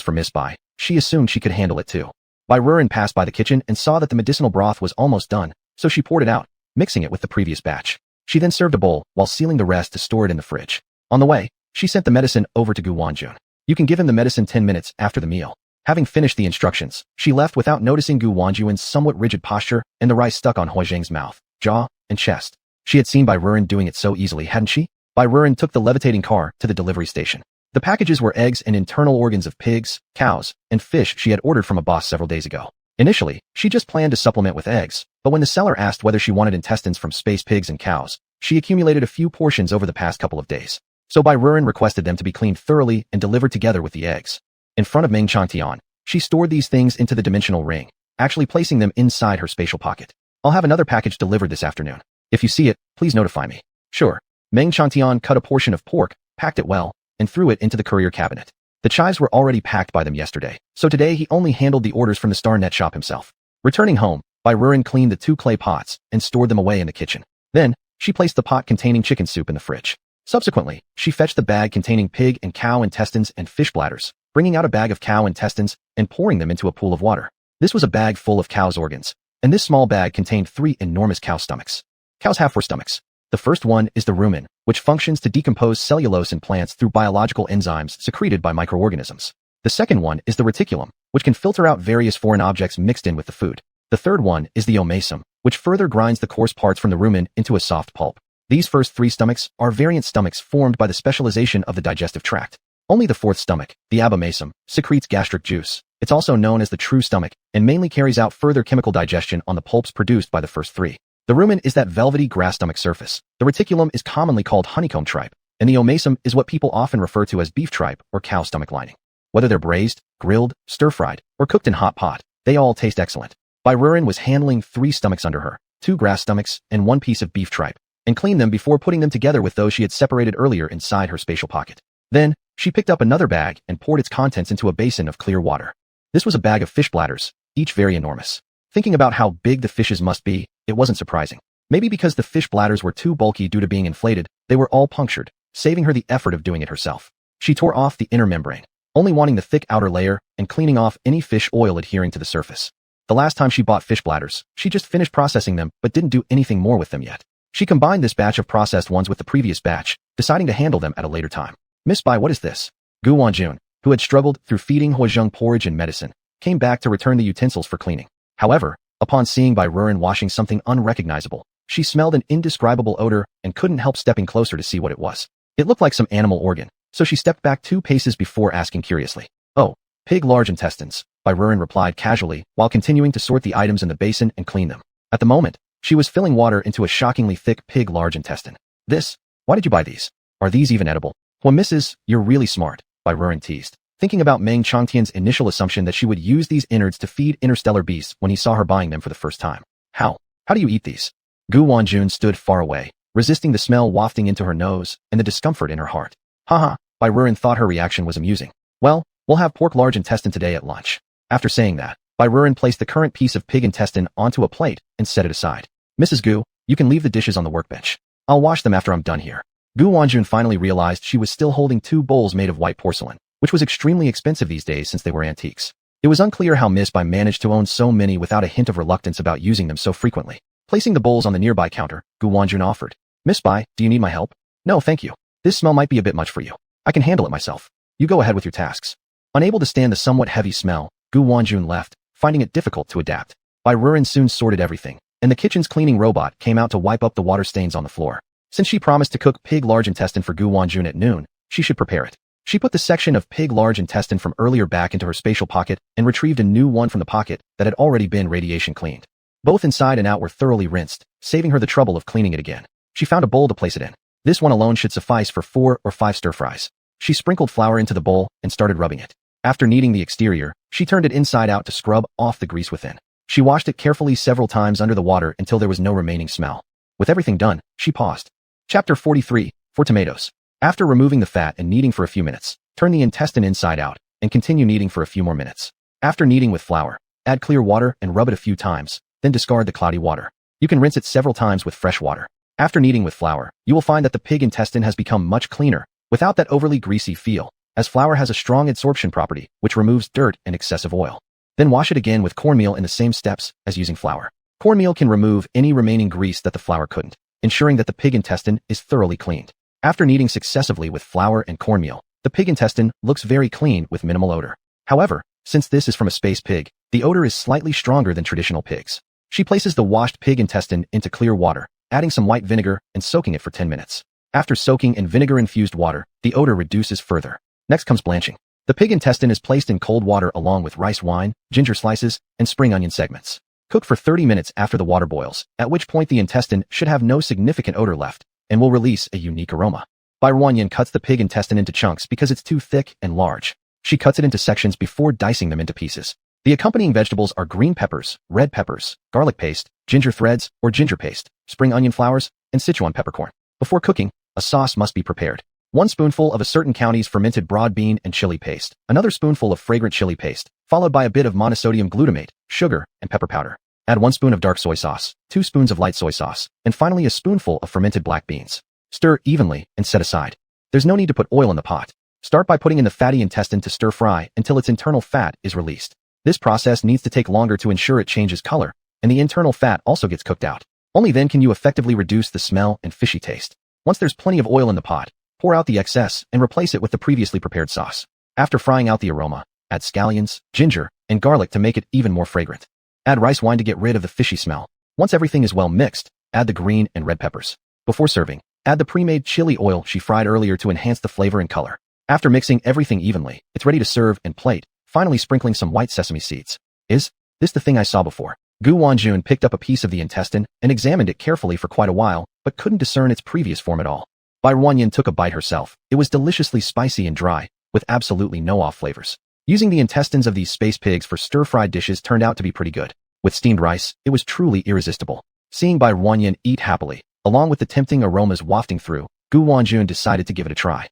for Miss Bai, she assumed she could handle it too. Bai Ruren passed by the kitchen and saw that the medicinal broth was almost done, so she poured it out, mixing it with the previous batch. She then served a bowl, while sealing the rest to store it in the fridge. On the way, she sent the medicine over to Gu Wanjun. You can give him the medicine 10 minutes after the meal. Having finished the instructions, she left without noticing Gu Wanjun's somewhat rigid posture and the rice stuck on Hui Zheng's mouth, jaw, and chest. She had seen Bai Ruren doing it so easily, hadn't she? Bai Ruren took the levitating car to the delivery station. The packages were eggs and internal organs of pigs, cows, and fish she had ordered from a boss several days ago. Initially, she just planned to supplement with eggs, but when the seller asked whether she wanted intestines from space pigs and cows, she accumulated a few portions over the past couple of days. So Bai Ruren requested them to be cleaned thoroughly and delivered together with the eggs. In front of Meng Changtian, she stored these things into the dimensional ring, actually placing them inside her spatial pocket. I'll have another package delivered this afternoon. If you see it, please notify me. Sure. Meng Changtian cut a portion of pork, packed it well, and threw it into the courier cabinet. The chives were already packed by them yesterday, so today he only handled the orders from the Star Net shop himself. Returning home, Bai Ruren cleaned the 2 clay pots and stored them away in the kitchen. Then, she placed the pot containing chicken soup in the fridge. Subsequently, she fetched the bag containing pig and cow intestines and fish bladders, bringing out a bag of cow intestines and pouring them into a pool of water. This was a bag full of cow's organs, and this small bag contained 3 enormous cow stomachs. Cows have 4 stomachs. The first one is the rumen, which functions to decompose cellulose in plants through biological enzymes secreted by microorganisms. The second one is the reticulum, which can filter out various foreign objects mixed in with the food. The third one is the omasum, which further grinds the coarse parts from the rumen into a soft pulp. These first 3 stomachs are variant stomachs formed by the specialization of the digestive tract. Only the 4th stomach, the abomasum, secretes gastric juice. It's also known as the true stomach, and mainly carries out further chemical digestion on the pulps produced by the first 3. The rumen is that velvety grass stomach surface. The reticulum is commonly called honeycomb tripe, and the omasum is what people often refer to as beef tripe or cow stomach lining. Whether they're braised, grilled, stir-fried, or cooked in hot pot, they all taste excellent. Bai Ruren was handling 3 stomachs under her, 2 grass stomachs, and 1 piece of beef tripe, and cleaned them before putting them together with those she had separated earlier inside her spatial pocket. Then, she picked up another bag and poured its contents into a basin of clear water. This was a bag of fish bladders, each very enormous. Thinking about how big the fishes must be, it wasn't surprising. Maybe because the fish bladders were too bulky due to being inflated, they were all punctured, saving her the effort of doing it herself. She tore off the inner membrane, only wanting the thick outer layer and cleaning off any fish oil adhering to the surface. The last time she bought fish bladders, she just finished processing them but didn't do anything more with them yet. She combined this batch of processed ones with the previous batch, deciding to handle them at a later time. Miss Bai, what is this? Gu Wanjun, who had struggled through feeding Huizheng porridge and medicine, came back to return the utensils for cleaning. However, upon seeing Bai Ruren washing something unrecognizable, she smelled an indescribable odor and couldn't help stepping closer to see what it was. It looked like some animal organ, so she stepped back 2 paces before asking curiously. Oh, pig large intestines, Bai Ruren replied casually while continuing to sort the items in the basin and clean them. At the moment, she was filling water into a shockingly thick pig large intestine. Why did you buy these? Are these even edible? Well, Mrs., you're really smart, Bai Ruren teased, thinking about Meng Changtian's initial assumption that she would use these innards to feed interstellar beasts when he saw her buying them for the first time. How do you eat these? Gu Wanjun stood far away, resisting the smell wafting into her nose and the discomfort in her heart. Haha, Bai Ruren thought her reaction was amusing. Well, we'll have pork large intestine today at lunch. After saying that, Bai Ruren placed the current piece of pig intestine onto a plate and set it aside. Mrs. Gu, you can leave the dishes on the workbench. I'll wash them after I'm done here. Gu Wanjun finally realized she was still holding 2 bowls made of white porcelain, which was extremely expensive these days since they were antiques. It was unclear how Miss Bai managed to own so many without a hint of reluctance about using them so frequently. Placing the bowls on the nearby counter, Gu Wanjun offered. Miss Bai, do you need my help? No, thank you. This smell might be a bit much for you. I can handle it myself. You go ahead with your tasks. Unable to stand the somewhat heavy smell, Gu Wanjun left, finding it difficult to adapt. Bai Ruren soon sorted everything, and the kitchen's cleaning robot came out to wipe up the water stains on the floor. Since she promised to cook pig large intestine for Gu Wanjun at noon, she should prepare it. She put the section of pig large intestine from earlier back into her spatial pocket and retrieved a new one from the pocket that had already been radiation cleaned. Both inside and out were thoroughly rinsed, saving her the trouble of cleaning it again. She found a bowl to place it in. This one alone should suffice for 4 or 5 stir-fries. She sprinkled flour into the bowl and started rubbing it. After kneading the exterior, she turned it inside out to scrub off the grease within. She washed it carefully several times under the water until there was no remaining smell. With everything done, she paused. Chapter 43, for tomatoes. After removing the fat and kneading for a few minutes, turn the intestine inside out, and continue kneading for a few more minutes. After kneading with flour, add clear water and rub it a few times, then discard the cloudy water. You can rinse it several times with fresh water. After kneading with flour, you will find that the pig intestine has become much cleaner, without that overly greasy feel, as flour has a strong adsorption property, which removes dirt and excessive oil. Then wash it again with cornmeal in the same steps as using flour. Cornmeal can remove any remaining grease that the flour couldn't, ensuring that the pig intestine is thoroughly cleaned. After kneading successively with flour and cornmeal, the pig intestine looks very clean with minimal odor. However, since this is from a space pig, the odor is slightly stronger than traditional pigs. She places the washed pig intestine into clear water, adding some white vinegar and soaking it for 10 minutes. After soaking in vinegar-infused water, the odor reduces further. Next comes blanching. The pig intestine is placed in cold water along with rice wine, ginger slices, and spring onion segments. Cook for 30 minutes after the water boils, at which point the intestine should have no significant odor left and will release a unique aroma. Barren cuts the pig intestine into chunks because it's too thick and large. She cuts it into sections before dicing them into pieces. The accompanying vegetables are green peppers, red peppers, garlic paste, ginger threads or ginger paste, spring onion flowers, and Sichuan peppercorn. Before cooking, a sauce must be prepared. 1 spoonful of a certain county's fermented broad bean and chili paste, another spoonful of fragrant chili paste, followed by a bit of monosodium glutamate, sugar, and pepper powder. Add 1 spoon of dark soy sauce, 2 spoons of light soy sauce, and finally a spoonful of fermented black beans. Stir evenly and set aside. There's no need to put oil in the pot. Start by putting in the fatty intestine to stir fry until its internal fat is released. This process needs to take longer to ensure it changes color, and the internal fat also gets cooked out. Only then can you effectively reduce the smell and fishy taste. Once there's plenty of oil in the pot, pour out the excess and replace it with the previously prepared sauce. After frying out the aroma, add scallions, ginger, and garlic to make it even more fragrant. Add rice wine to get rid of the fishy smell. Once everything is well mixed, add the green and red peppers. Before serving, add the pre-made chili oil she fried earlier to enhance the flavor and color. After mixing everything evenly, it's ready to serve and plate, finally sprinkling some white sesame seeds. Is this the thing I saw before? Gu Wanjun picked up a piece of the intestine and examined it carefully for quite a while, but couldn't discern its previous form at all. Barren took a bite herself. It was deliciously spicy and dry, with absolutely no off flavors. Using the intestines of these space pigs for stir-fried dishes turned out to be pretty good. With steamed rice, it was truly irresistible. Seeing Barren eat happily, along with the tempting aromas wafting through, Gu Wanjun decided to give it a try.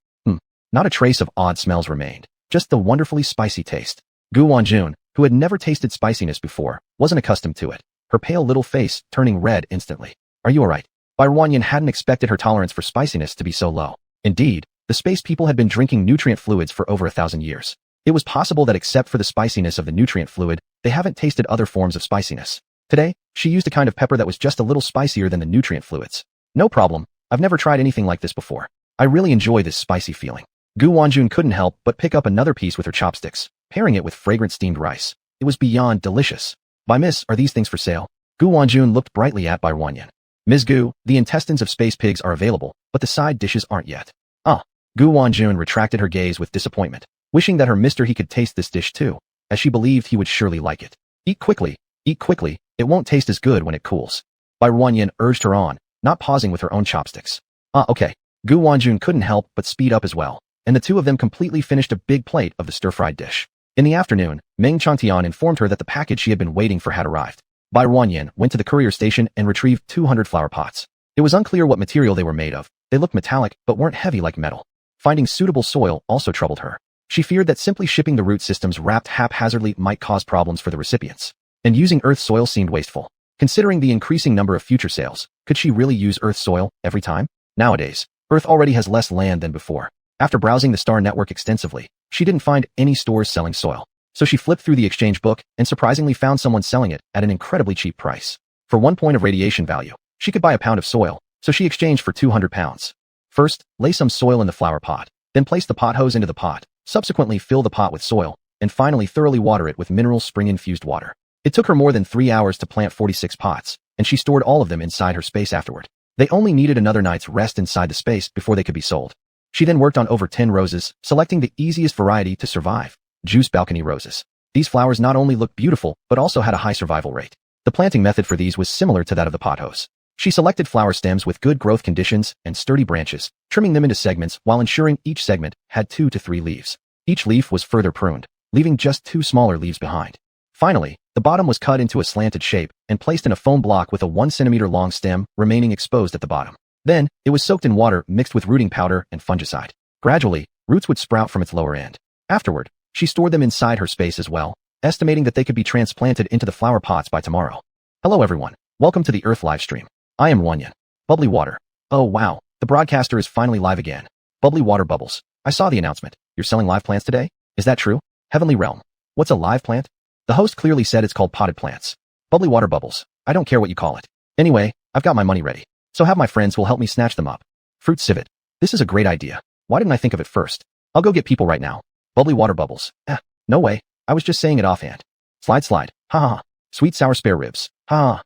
Not a trace of odd smells remained, just the wonderfully spicy taste. Gu Wanjun, who had never tasted spiciness before, wasn't accustomed to it, her pale little face turning red instantly. Are you alright? Barren hadn't expected her tolerance for spiciness to be so low. Indeed, the space people had been drinking nutrient fluids for over 1,000 years. It was possible that except for the spiciness of the nutrient fluid, they haven't tasted other forms of spiciness. Today, she used a kind of pepper that was just a little spicier than the nutrient fluids. No problem, I've never tried anything like this before. I really enjoy this spicy feeling. Gu Wanjun couldn't help but pick up another piece with her chopsticks, pairing it with fragrant steamed rice. It was beyond delicious. By Miss, are these things for sale? Gu Wanjun looked brightly at Barren. Ms. Gu, the intestines of space pigs are available, but the side dishes aren't yet. Gu Wanjun retracted her gaze with disappointment, wishing that her mister he could taste this dish too, as she believed he would surely like it. Eat quickly, it won't taste as good when it cools. Barren urged her on, not pausing with her own chopsticks. Okay. Gu Wanjun couldn't help but speed up as well, and the two of them completely finished a big plate of the stir-fried dish. In the afternoon, Meng Changtian informed her that the package she had been waiting for had arrived. Barren went to the courier station and retrieved 200 flower pots. It was unclear what material they were made of. They looked metallic but weren't heavy like metal. Finding suitable soil also troubled her. She feared that simply shipping the root systems wrapped haphazardly might cause problems for the recipients. And using earth soil seemed wasteful. Considering the increasing number of future sales, could she really use earth soil every time? Nowadays, Earth already has less land than before. After browsing the star network extensively, she didn't find any stores selling soil. So she flipped through the exchange book and surprisingly found someone selling it at an incredibly cheap price. For 1 point of radiation value, she could buy a pound of soil, so she exchanged for 200 pounds. First, lay some soil in the flower pot, then place the pot hose into the pot, subsequently fill the pot with soil, and finally thoroughly water it with mineral spring-infused water. It took her more than 3 hours to plant 46 pots, and she stored all of them inside her space afterward. They only needed another night's rest inside the space before they could be sold. She then worked on over 10 roses, selecting the easiest variety to survive, juice balcony roses. These flowers not only looked beautiful, but also had a high survival rate. The planting method for these was similar to that of the pothose. She selected flower stems with good growth conditions and sturdy branches, trimming them into segments while ensuring each segment had 2 to 3 leaves. Each leaf was further pruned, leaving just 2 smaller leaves behind. Finally, the bottom was cut into a slanted shape and placed in a foam block with a 1 centimeter long stem remaining exposed at the bottom. Then, it was soaked in water mixed with rooting powder and fungicide. Gradually, roots would sprout from its lower end. Afterward, She stored them inside her space as well, estimating that they could be transplanted into the flower pots by tomorrow. Hello everyone. Welcome to the Earth livestream. I am Wanyan. Bubbly water. Oh wow, the broadcaster is finally live again. Bubbly water bubbles. I saw the announcement. You're selling live plants today? Is that true? Heavenly Realm. What's a live plant? The host clearly said it's called potted plants. Bubbly water bubbles. I don't care what you call it. Anyway, I've got my money ready. So have my friends who will help me snatch them up. Fruit civet. This is a great idea. Why didn't I think of it first? I'll go get people right now. Bubbly water bubbles. No way. I was just saying it offhand. Slide. Ha ha ha. Sweet sour spare ribs. Ha ha.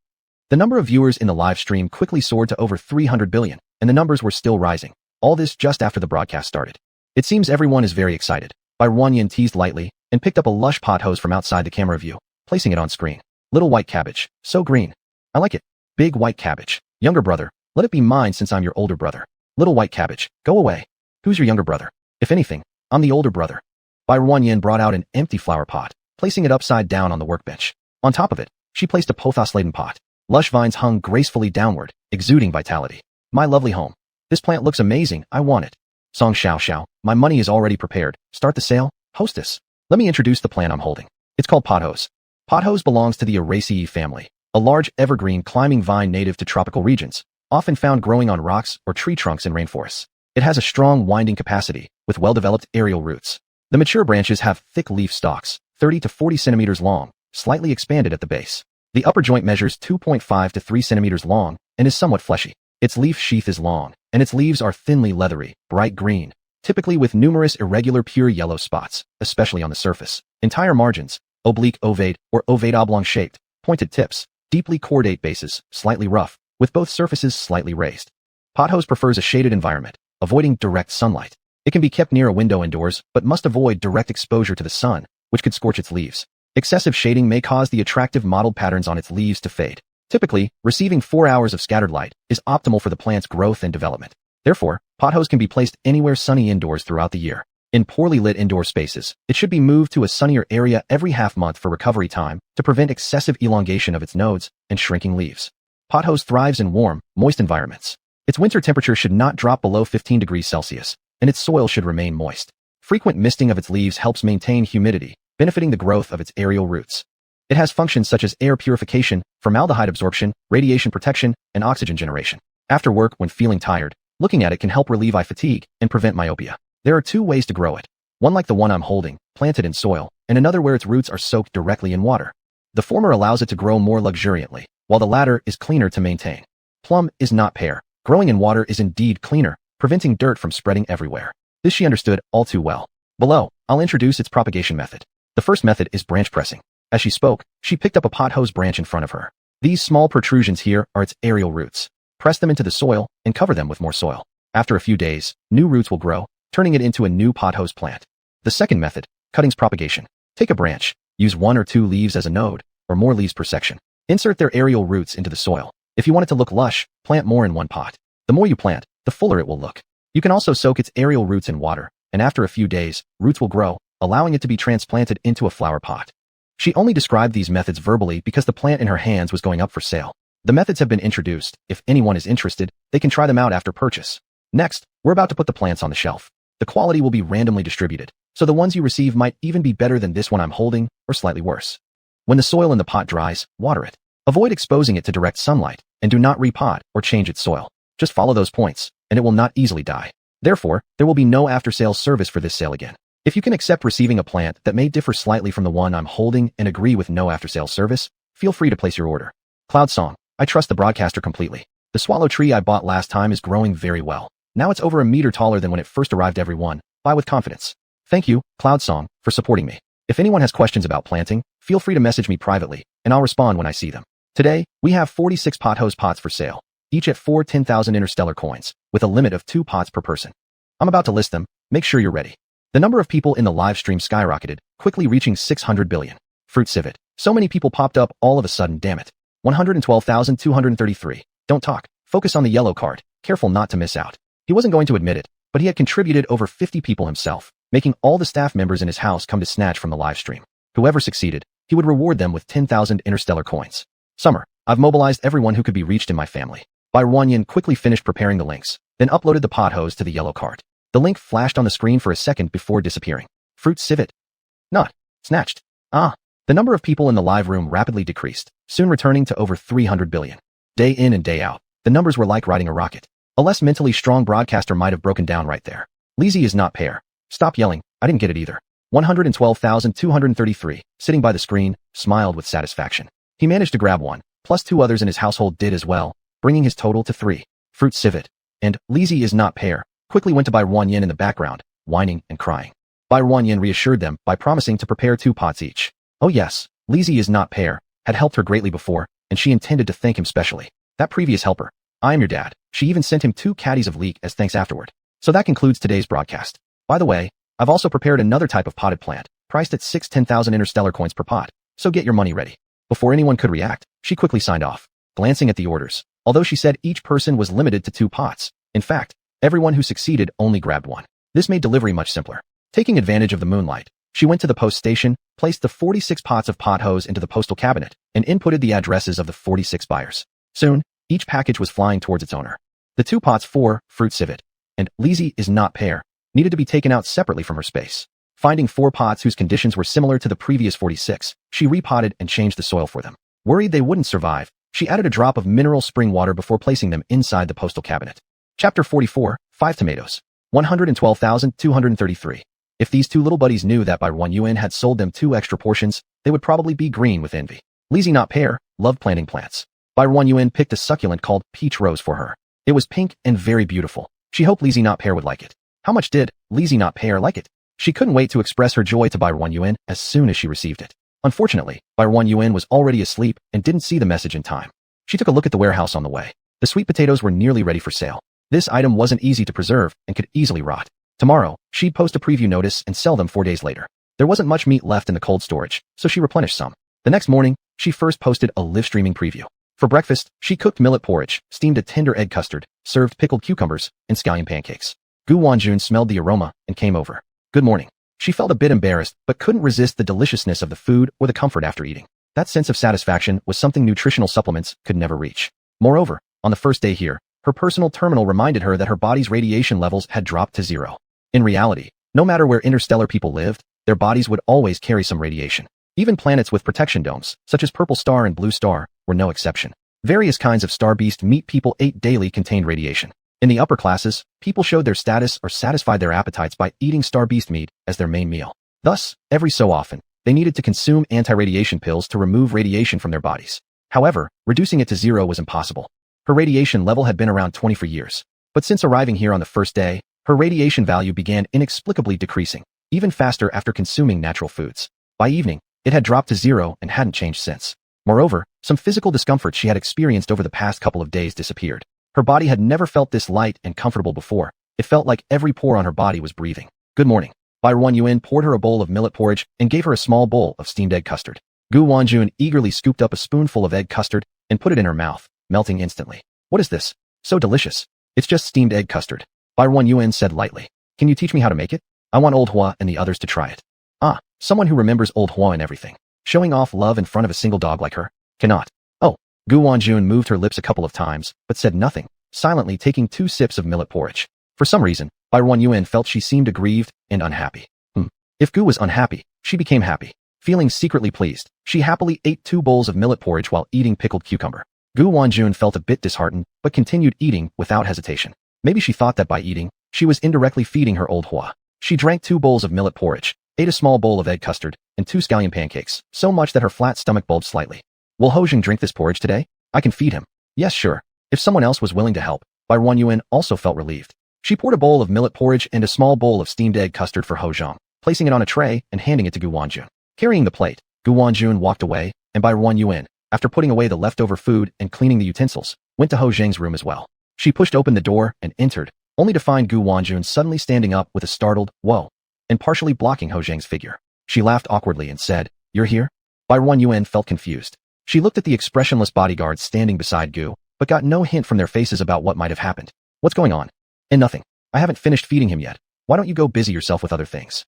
The number of viewers in the live stream quickly soared to over 300 billion, and the numbers were still rising. All this just after the broadcast started. It seems everyone is very excited. Wanyan teased lightly and picked up a lush pot hose from outside the camera view, placing it on screen. Little white cabbage. So green. I like it. Big white cabbage. Younger brother. Let it be mine since I'm your older brother. Little white cabbage. Go away. Who's your younger brother? If anything, I'm the older brother. Wanyan brought out an empty flower pot, placing it upside down on the workbench. On top of it, she placed a pothos-laden pot. Lush vines hung gracefully downward, exuding vitality. My lovely home. This plant looks amazing. I want it. Song Xiao. My money is already prepared. Start the sale? Hostess. Let me introduce the plant I'm holding. It's called pothos. Pothos belongs to the Araceae family, a large evergreen climbing vine native to tropical regions, often found growing on rocks or tree trunks in rainforests. It has a strong winding capacity, with well-developed aerial roots. The mature branches have thick leaf stalks, 30 to 40 centimeters long, slightly expanded at the base. The upper joint measures 2.5 to 3 centimeters long and is somewhat fleshy. Its leaf sheath is long, and its leaves are thinly leathery, bright green, typically with numerous irregular pure yellow spots, especially on the surface. Entire margins, oblique ovate or ovate oblong shaped, pointed tips, deeply cordate bases, slightly rough, with both surfaces slightly raised. Pothos prefers a shaded environment, avoiding direct sunlight. It can be kept near a window indoors, but must avoid direct exposure to the sun, which could scorch its leaves. Excessive shading may cause the attractive mottled patterns on its leaves to fade. Typically, receiving 4 hours of scattered light is optimal for the plant's growth and development. Therefore, pothos can be placed anywhere sunny indoors throughout the year. In poorly lit indoor spaces, it should be moved to a sunnier area every half-month for recovery time to prevent excessive elongation of its nodes and shrinking leaves. Pothos thrives in warm, moist environments. Its winter temperature should not drop below 15 degrees Celsius, and its soil should remain moist. Frequent misting of its leaves helps maintain humidity, benefiting the growth of its aerial roots. It has functions such as air purification, formaldehyde absorption, radiation protection, and oxygen generation. After work, when feeling tired, looking at it can help relieve eye fatigue and prevent myopia. There are 2 ways to grow it. One like the one I'm holding, planted in soil, and another where its roots are soaked directly in water. The former allows it to grow more luxuriantly, while the latter is cleaner to maintain. Plum is not pear. Growing in water is indeed cleaner, preventing dirt from spreading everywhere. This she understood all too well. Below, I'll introduce its propagation method. The first method is branch pressing. As she spoke, she picked up a pothose branch in front of her. These small protrusions here are its aerial roots. Press them into the soil and cover them with more soil. After a few days, new roots will grow, turning it into a new pothose plant. The second method, cuttings propagation. Take a branch, use 1 or 2 leaves as a node, or more leaves per section. Insert their aerial roots into the soil. If you want it to look lush, plant more in one pot. The more you plant, the fuller it will look. You can also soak its aerial roots in water, and after a few days, roots will grow, allowing it to be transplanted into a flower pot. She only described these methods verbally because the plant in her hands was going up for sale. The methods have been introduced. If anyone is interested, they can try them out after purchase. Next, we're about to put the plants on the shelf. The quality will be randomly distributed, so the ones you receive might even be better than this one I'm holding, or slightly worse. When the soil in the pot dries, water it. Avoid exposing it to direct sunlight, and do not repot or change its soil. Just follow those points, and it will not easily die. Therefore, there will be no after-sales service for this sale again. If you can accept receiving a plant that may differ slightly from the one I'm holding and agree with no after-sales service, feel free to place your order. Cloud Song. I trust the broadcaster completely. The swallow tree I bought last time is growing very well. Now it's over a meter taller than when it first arrived. Everyone, buy with confidence. Thank you, Cloud Song, for supporting me. If anyone has questions about planting, feel free to message me privately, and I'll respond when I see them. Today, we have 46 pothose pots for sale, each at 4 10,000 interstellar coins, with a limit of 2 pots per person. I'm about to list them. Make sure you're ready. The number of people in the live stream skyrocketed, quickly reaching 600 billion. Fruit civet. So many people popped up all of a sudden, damn it. 112,233. Don't talk. Focus on the yellow card. Careful not to miss out. He wasn't going to admit it, but he had contributed over 50 people himself, making all the staff members in his house come to snatch from the live stream. Whoever succeeded, he would reward them with 10,000 interstellar coins. Summer. I've mobilized everyone who could be reached in my family. Wanyan quickly finished preparing the links, then uploaded the pothose to the yellow card. The link flashed on the screen for a second before disappearing. Fruit civet. Not. Snatched. Ah. The number of people in the live room rapidly decreased, soon returning to over 300 billion. Day in and day out, the numbers were like riding a rocket. A less mentally strong broadcaster might have broken down right there. Lizzie is not pair. Stop yelling, I didn't get it either. 112,233, sitting by the screen, smiled with satisfaction. He managed to grab one, plus 2 others in his household did as well, bringing his total to 3. Fruit civet. And, Lizzie is not pair, quickly went to Bai Ruanyin in the background, whining and crying. Bai Ruanyin reassured them by promising to prepare 2 pots each. Oh yes, Lizzie is not pair, had helped her greatly before, and she intended to thank him specially. That previous helper. I am your dad. She even sent him 2 caddies of leek as thanks afterward. So that concludes today's broadcast. By the way, I've also prepared another type of potted plant, priced at 10,000 interstellar coins per pot, so get your money ready. Before anyone could react, she quickly signed off, glancing at the orders. Although she said each person was limited to 2 pots, in fact, everyone who succeeded only grabbed 1. This made delivery much simpler. Taking advantage of the moonlight, she went to the post station, placed the 46 pots of pot hose into the postal cabinet, and inputted the addresses of the 46 buyers. Soon, each package was flying towards its owner. The 2 pots for Fruit Civet and Lizzie is not pair needed to be taken out separately from her space. Finding 4 pots whose conditions were similar to the previous 46, she repotted and changed the soil for them. Worried they wouldn't survive, she added a drop of mineral spring water before placing them inside the postal cabinet. Chapter 44, 5 tomatoes. 112,233. If these 2 little buddies knew that Bai Ruanyin had sold them 2 extra portions, they would probably be green with envy. Lizzie not pair, loved planting plants. Bai Ruanyin picked a succulent called peach rose for her. It was pink and very beautiful. She hoped Lizzie not pair would like it. How much did Lizzie not pair like it? She couldn't wait to express her joy to Bai Ruanyin as soon as she received it. Unfortunately, Bai Ruanyin was already asleep and didn't see the message in time. She took a look at the warehouse on the way. The sweet potatoes were nearly ready for sale. This item wasn't easy to preserve and could easily rot. Tomorrow, she'd post a preview notice and sell them 4 days later. There wasn't much meat left in the cold storage, so she replenished some. The next morning, she first posted a live streaming preview. For breakfast, she cooked millet porridge, steamed a tender egg custard, served pickled cucumbers, and scallion pancakes. Gu Wanjun smelled the aroma and came over. Good morning. She felt a bit embarrassed, but couldn't resist the deliciousness of the food or the comfort after eating. That sense of satisfaction was something nutritional supplements could never reach. Moreover, on the first day here, her personal terminal reminded her that her body's radiation levels had dropped to 0. In reality, no matter where interstellar people lived, their bodies would always carry some radiation. Even planets with protection domes, such as Purple Star and Blue Star, were no exception. Various kinds of star beast meat people ate daily contained radiation. In the upper classes, people showed their status or satisfied their appetites by eating star beast meat as their main meal. Thus, every so often, they needed to consume anti-radiation pills to remove radiation from their bodies. However, reducing it to 0 was impossible. Her radiation level had been around 20 for years. But since arriving here on the first day, her radiation value began inexplicably decreasing, even faster after consuming natural foods. By evening, it had dropped to 0 and hadn't changed since. Moreover, some physical discomfort she had experienced over the past couple of days disappeared. Her body had never felt this light and comfortable before. It felt like every pore on her body was breathing. Good morning. Bai Ruanyin poured her a bowl of millet porridge and gave her a small bowl of steamed egg custard. Gu Wanjun eagerly scooped up a spoonful of egg custard and put it in her mouth, melting instantly. What is this? So delicious. It's just steamed egg custard. Bai Ruanyin said lightly. Can you teach me how to make it? I want Old Hua and the others to try it. Ah, someone who remembers Old Hua and everything. Showing off love in front of a single dog like her? Cannot. Oh. Gu Wanjun moved her lips a couple of times, but said nothing, silently taking 2 sips of millet porridge. For some reason, Bai Ruanyin felt she seemed aggrieved and unhappy. If Gu was unhappy, she became happy. Feeling secretly pleased, she happily ate 2 bowls of millet porridge while eating pickled cucumber. Gu Wanjun felt a bit disheartened, but continued eating without hesitation. Maybe she thought that by eating, she was indirectly feeding her Old Hua. She drank 2 bowls of millet porridge, ate a small bowl of egg custard, and 2 scallion pancakes, so much that her flat stomach bulged slightly. Will Hojing drink this porridge today? I can feed him. Yes, sure. If someone else was willing to help, Bai Ruanyin also felt relieved. She poured a bowl of millet porridge and a small bowl of steamed egg custard for Hojing, placing it on a tray and handing it to Gu Wanjun. Carrying the plate, Gu Wanjun walked away, and Bai Ruanyin, after putting away the leftover food and cleaning the utensils, went to Hojing's room as well. She pushed open the door and entered, only to find Gu Wanjun suddenly standing up with a startled, whoa, and partially blocking Hojing's figure. She laughed awkwardly and said, You're here? Bai Ruanyin felt confused. She looked at the expressionless bodyguards standing beside Gu, but got no hint from their faces about what might have happened. What's going on? And nothing. I haven't finished feeding him yet. Why don't you go busy yourself with other things?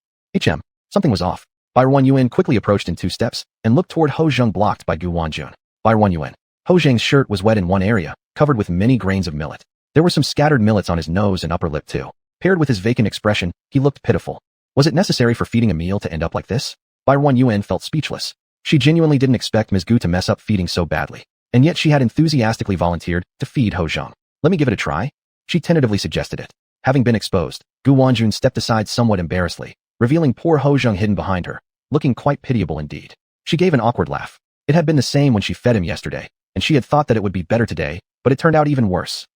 Something was off. Bai Ruanyin quickly approached in 2 steps and looked toward Hojing blocked by Gu Wanjun. Bai Ruanyin. Hojing's shirt was wet in one area, covered with many grains of millet. There were some scattered millets on his nose and upper lip too. Paired with his vacant expression, he looked pitiful. Was it necessary for feeding a meal to end up like this? Bai Yuan felt speechless. She genuinely didn't expect Ms. Gu to mess up feeding so badly. And yet she had enthusiastically volunteered to feed Ho Zhang. Let me give it a try? She tentatively suggested it. Having been exposed, Gu Wanjun stepped aside somewhat embarrassedly, revealing poor Ho Zhang hidden behind her, looking quite pitiable indeed. She gave an awkward laugh. It had been the same when she fed him yesterday, and she had thought that it would be better today, but it turned out even worse.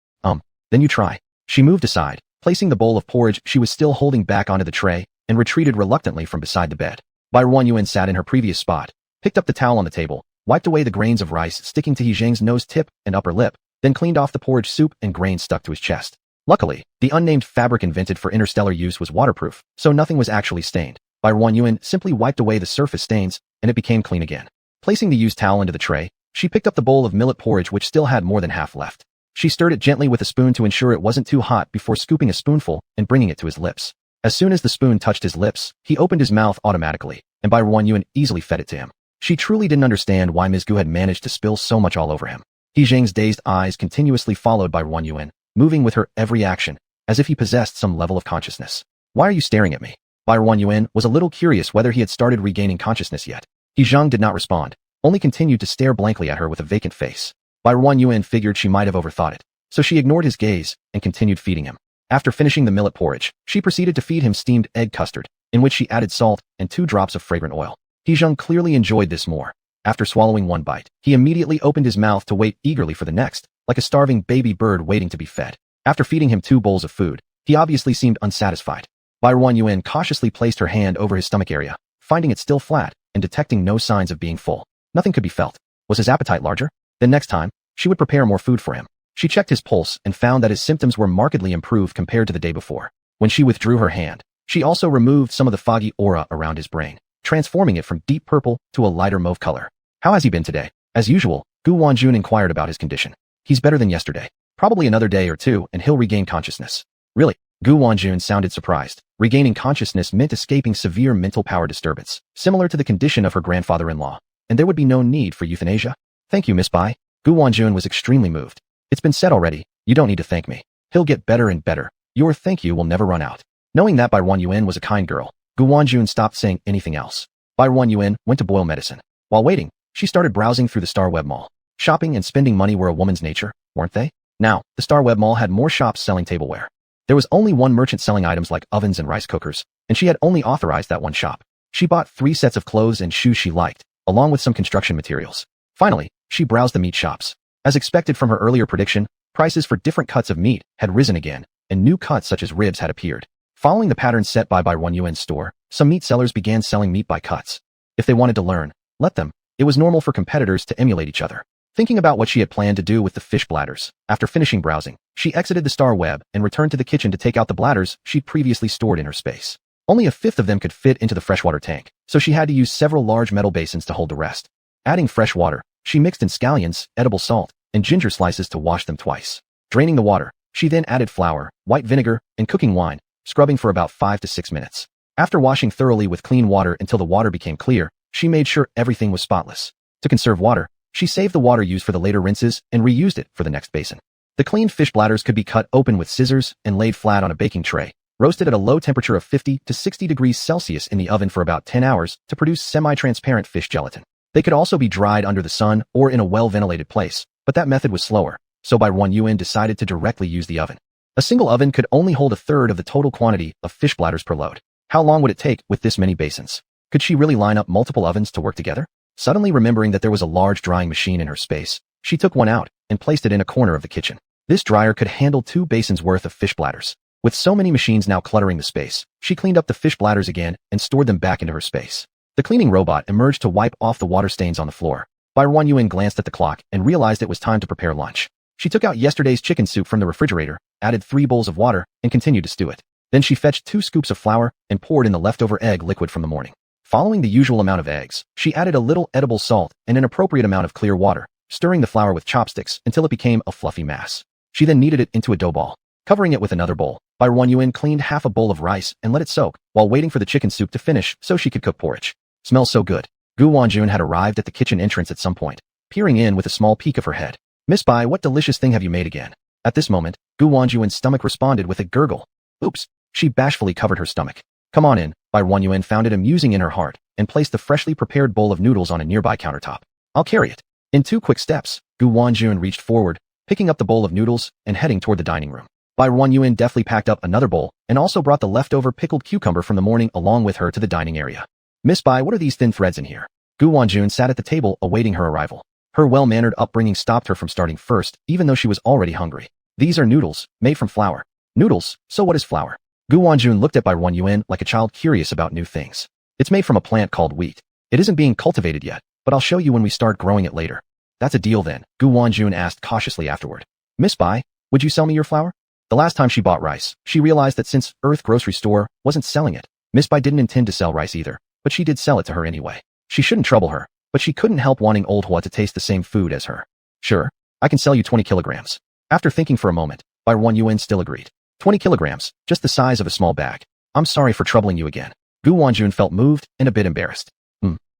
Then you try. She moved aside, placing the bowl of porridge she was still holding back onto the tray, and retreated reluctantly from beside the bed. Bai Yuan sat in her previous spot, picked up the towel on the table, wiped away the grains of rice sticking to He Zhang's nose tip and upper lip, then cleaned off the porridge soup and grains stuck to his chest. Luckily, the unnamed fabric invented for interstellar use was waterproof, so nothing was actually stained. Bai Yuan simply wiped away the surface stains, and it became clean again. Placing the used towel into the tray, she picked up the bowl of millet porridge which still had more than half left. She stirred it gently with a spoon to ensure it wasn't too hot before scooping a spoonful and bringing it to his lips. As soon as the spoon touched his lips, he opened his mouth automatically, and Bai Yuan easily fed it to him. She truly didn't understand why Ms. Gu had managed to spill so much all over him. He Zhang's dazed eyes continuously followed Bai Yuan, moving with her every action, as if he possessed some level of consciousness. Why are you staring at me? Bai Yuan was a little curious whether he had started regaining consciousness yet. He Zhang did not respond, only continued to stare blankly at her with a vacant face. Bai Yuan figured she might have overthought it, so she ignored his gaze and continued feeding him. After finishing the millet porridge, she proceeded to feed him steamed egg custard, in which she added salt and 2 drops of fragrant oil. He Zhang clearly enjoyed this more. After swallowing one bite, he immediately opened his mouth to wait eagerly for the next, like a starving baby bird waiting to be fed. After feeding him 2 bowls of food, he obviously seemed unsatisfied. Bai Yuan cautiously placed her hand over his stomach area, finding it still flat, and detecting no signs of being full. Nothing could be felt. Was his appetite larger? Then next time, she would prepare more food for him. She checked his pulse and found that his symptoms were markedly improved compared to the day before. When she withdrew her hand, she also removed some of the foggy aura around his brain, transforming it from deep purple to a lighter mauve color. How has he been today? As usual, Gu Wanjun inquired about his condition. He's better than yesterday. Probably another day or 2 and he'll regain consciousness. Really? Gu Wanjun sounded surprised. Regaining consciousness meant escaping severe mental power disturbance, similar to the condition of her grandfather-in-law, and there would be no need for euthanasia. Thank you, Miss Bai. Gu Wanjun was extremely moved. It's been said already, you don't need to thank me. He'll get better and better. Your thank you will never run out. Knowing that Bai Yuan was a kind girl, Gu Wanjun stopped saying anything else. Bai Yuan went to boil medicine. While waiting, she started browsing through the Star Web Mall. Shopping and spending money were a woman's nature, weren't they? Now, the Star Web Mall had more shops selling tableware. There was only one merchant selling items like ovens and rice cookers, and she had only authorized that one shop. She bought 3 sets of clothes and shoes she liked, along with some construction materials. Finally, she browsed the meat shops. As expected from her earlier prediction, prices for different cuts of meat had risen again, and new cuts such as ribs had appeared. Following the pattern set by Yuan's store, some meat sellers began selling meat by cuts. If they wanted to learn, let them. It was normal for competitors to emulate each other. Thinking about what she had planned to do with the fish bladders, after finishing browsing, she exited the Star Web and returned to the kitchen to take out the bladders she'd previously stored in her space. Only a fifth of them could fit into the freshwater tank, so she had to use several large metal basins to hold the rest. Adding fresh water, she mixed in scallions, edible salt, and ginger slices to wash them twice. Draining the water, she then added flour, white vinegar, and cooking wine, scrubbing for about 5 to 6 minutes. After washing thoroughly with clean water until the water became clear, she made sure everything was spotless. To conserve water, she saved the water used for the later rinses and reused it for the next basin. The cleaned fish bladders could be cut open with scissors and laid flat on a baking tray, roasted at a low temperature of 50 to 60 degrees Celsius in the oven for about 10 hours to produce semi-transparent fish gelatin. They could also be dried under the sun or in a well-ventilated place, but that method was slower, so Bai Yuan decided to directly use the oven. A single oven could only hold a third of the total quantity of fish bladders per load. How long would it take with this many basins? Could she really line up multiple ovens to work together? Suddenly remembering that there was a large drying machine in her space, she took one out and placed it in a corner of the kitchen. This dryer could handle 2 basins worth of fish bladders. With so many machines now cluttering the space, she cleaned up the fish bladders again and stored them back into her space. The cleaning robot emerged to wipe off the water stains on the floor. Bai Yuan glanced at the clock and realized it was time to prepare lunch. She took out yesterday's chicken soup from the refrigerator, added 3 bowls of water, and continued to stew it. Then she fetched 2 scoops of flour and poured in the leftover egg liquid from the morning. Following the usual amount of eggs, she added a little edible salt and an appropriate amount of clear water, stirring the flour with chopsticks until it became a fluffy mass. She then kneaded it into a dough ball. Covering it with another bowl, Bai Yuan cleaned half a bowl of rice and let it soak, while waiting for the chicken soup to finish so she could cook porridge. Smells so good. Gu Wanjun had arrived at the kitchen entrance at some point, peering in with a small peek of her head. Miss Bai, what delicious thing have you made again? At this moment, Gu Wanjun's stomach responded with a gurgle. Oops. She bashfully covered her stomach. Come on in. Bai Yuan found it amusing in her heart, and placed the freshly prepared bowl of noodles on a nearby countertop. I'll carry it. In 2 quick steps, Gu Wanjun reached forward, picking up the bowl of noodles and heading toward the dining room. Bai Ruanyuan deftly packed up another bowl and also brought the leftover pickled cucumber from the morning along with her to the dining area. Miss Bai, what are these thin threads in here? Gu Wanjun sat at the table awaiting her arrival. Her well-mannered upbringing stopped her from starting first, even though she was already hungry. These are noodles, made from flour. Noodles? So what is flour? Gu Wanjun looked at Bai Ruanyuan like a child curious about new things. It's made from a plant called wheat. It isn't being cultivated yet, but I'll show you when we start growing it later. That's a deal then, Gu Wanjun asked cautiously afterward. Miss Bai, would you sell me your flour? The last time she bought rice, she realized that since Earth Grocery Store wasn't selling it, Miss Bai didn't intend to sell rice either, but she did sell it to her anyway. She shouldn't trouble her, but she couldn't help wanting old Hua to taste the same food as her. Sure, I can sell you 20 kilograms. After thinking for a moment, Bai Ruanyuan still agreed. 20 kilograms, just the size of a small bag. I'm sorry for troubling you again. Gu Wanjun felt moved and a bit embarrassed.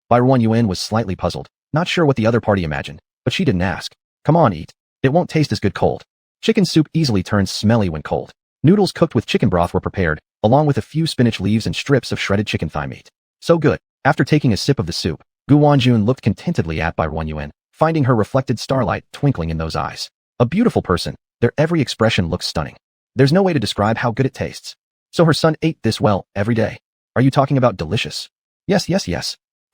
Bai Ruanyuan was slightly puzzled, not sure what the other party imagined, but she didn't ask. Come on, eat. It won't taste as good cold. Chicken soup easily turns smelly when cold. Noodles cooked with chicken broth were prepared, along with a few spinach leaves and strips of shredded chicken thigh meat. So good. After taking a sip of the soup, Gu Wanjun looked contentedly at Bai Ruanyuan, finding her reflected starlight twinkling in those eyes. A beautiful person, their every expression looks stunning. There's no way to describe how good it tastes. So her son ate this well every day. Are you talking about delicious? Yes.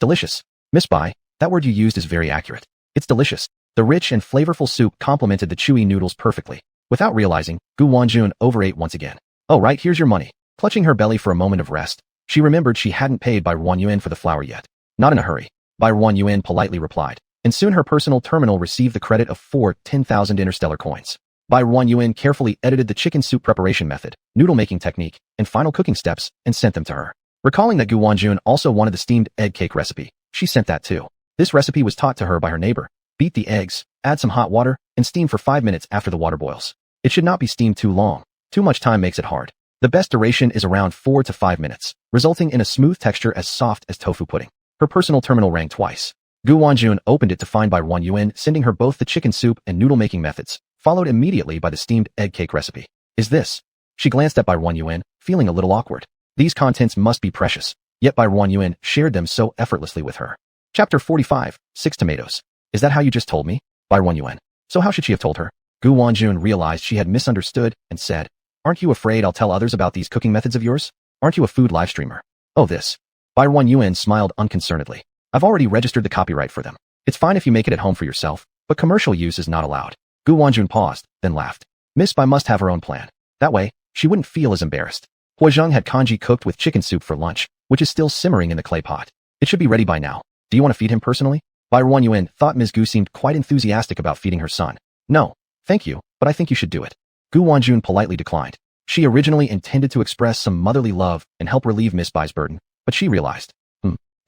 Delicious. Miss Bai, that word you used is very accurate. It's delicious. The rich and flavorful soup complemented the chewy noodles perfectly. Without realizing, Gu Wanjun overate once again. Oh right, here's your money. Clutching her belly for a moment of rest, she remembered she hadn't paid Bai Ruanyuan for the flour yet. Not in a hurry, Bai Ruanyuan politely replied, and soon her personal terminal received the credit of 4 10,000 interstellar coins. Bai Ruanyuan carefully edited the chicken soup preparation method, noodle making technique, and final cooking steps, and sent them to her. Recalling that Gu Wanjun also wanted the steamed egg cake recipe, she sent that too. This recipe was taught to her by her neighbor. Beat the eggs, add some hot water, and steam for 5 minutes after the water boils. It should not be steamed too long. Too much time makes it hard. The best duration is around 4 to 5 minutes, resulting in a smooth texture as soft as tofu pudding. Her personal terminal rang twice. Gu Wanjun opened it to find Bai Ruanyuan sending her both the chicken soup and noodle making methods, followed immediately by the steamed egg cake recipe. Is this? She glanced at Bai Ruanyuan, feeling a little awkward. These contents must be precious, yet Bai Ruanyuan shared them so effortlessly with her. Chapter 45, 6 tomatoes. Is that how you just told me? Bai Ruanyuan. So how should she have told her? Gu Wanjun realized she had misunderstood and said, Aren't you afraid I'll tell others about these cooking methods of yours? Aren't you a food live streamer? Oh this. Bai Ruanyuan smiled unconcernedly. I've already registered the copyright for them. It's fine if you make it at home for yourself, but commercial use is not allowed. Gu Wanjun paused, then laughed. Miss Bai must have her own plan. That way, she wouldn't feel as embarrassed. Huazheng had congee cooked with chicken soup for lunch, which is still simmering in the clay pot. It should be ready by now. Do you want to feed him personally? Bai Ruanyuan thought Ms. Gu seemed quite enthusiastic about feeding her son. No, thank you, but I think you should do it. Gu Wanjun politely declined. She originally intended to express some motherly love and help relieve Miss Bai's burden, but she realized,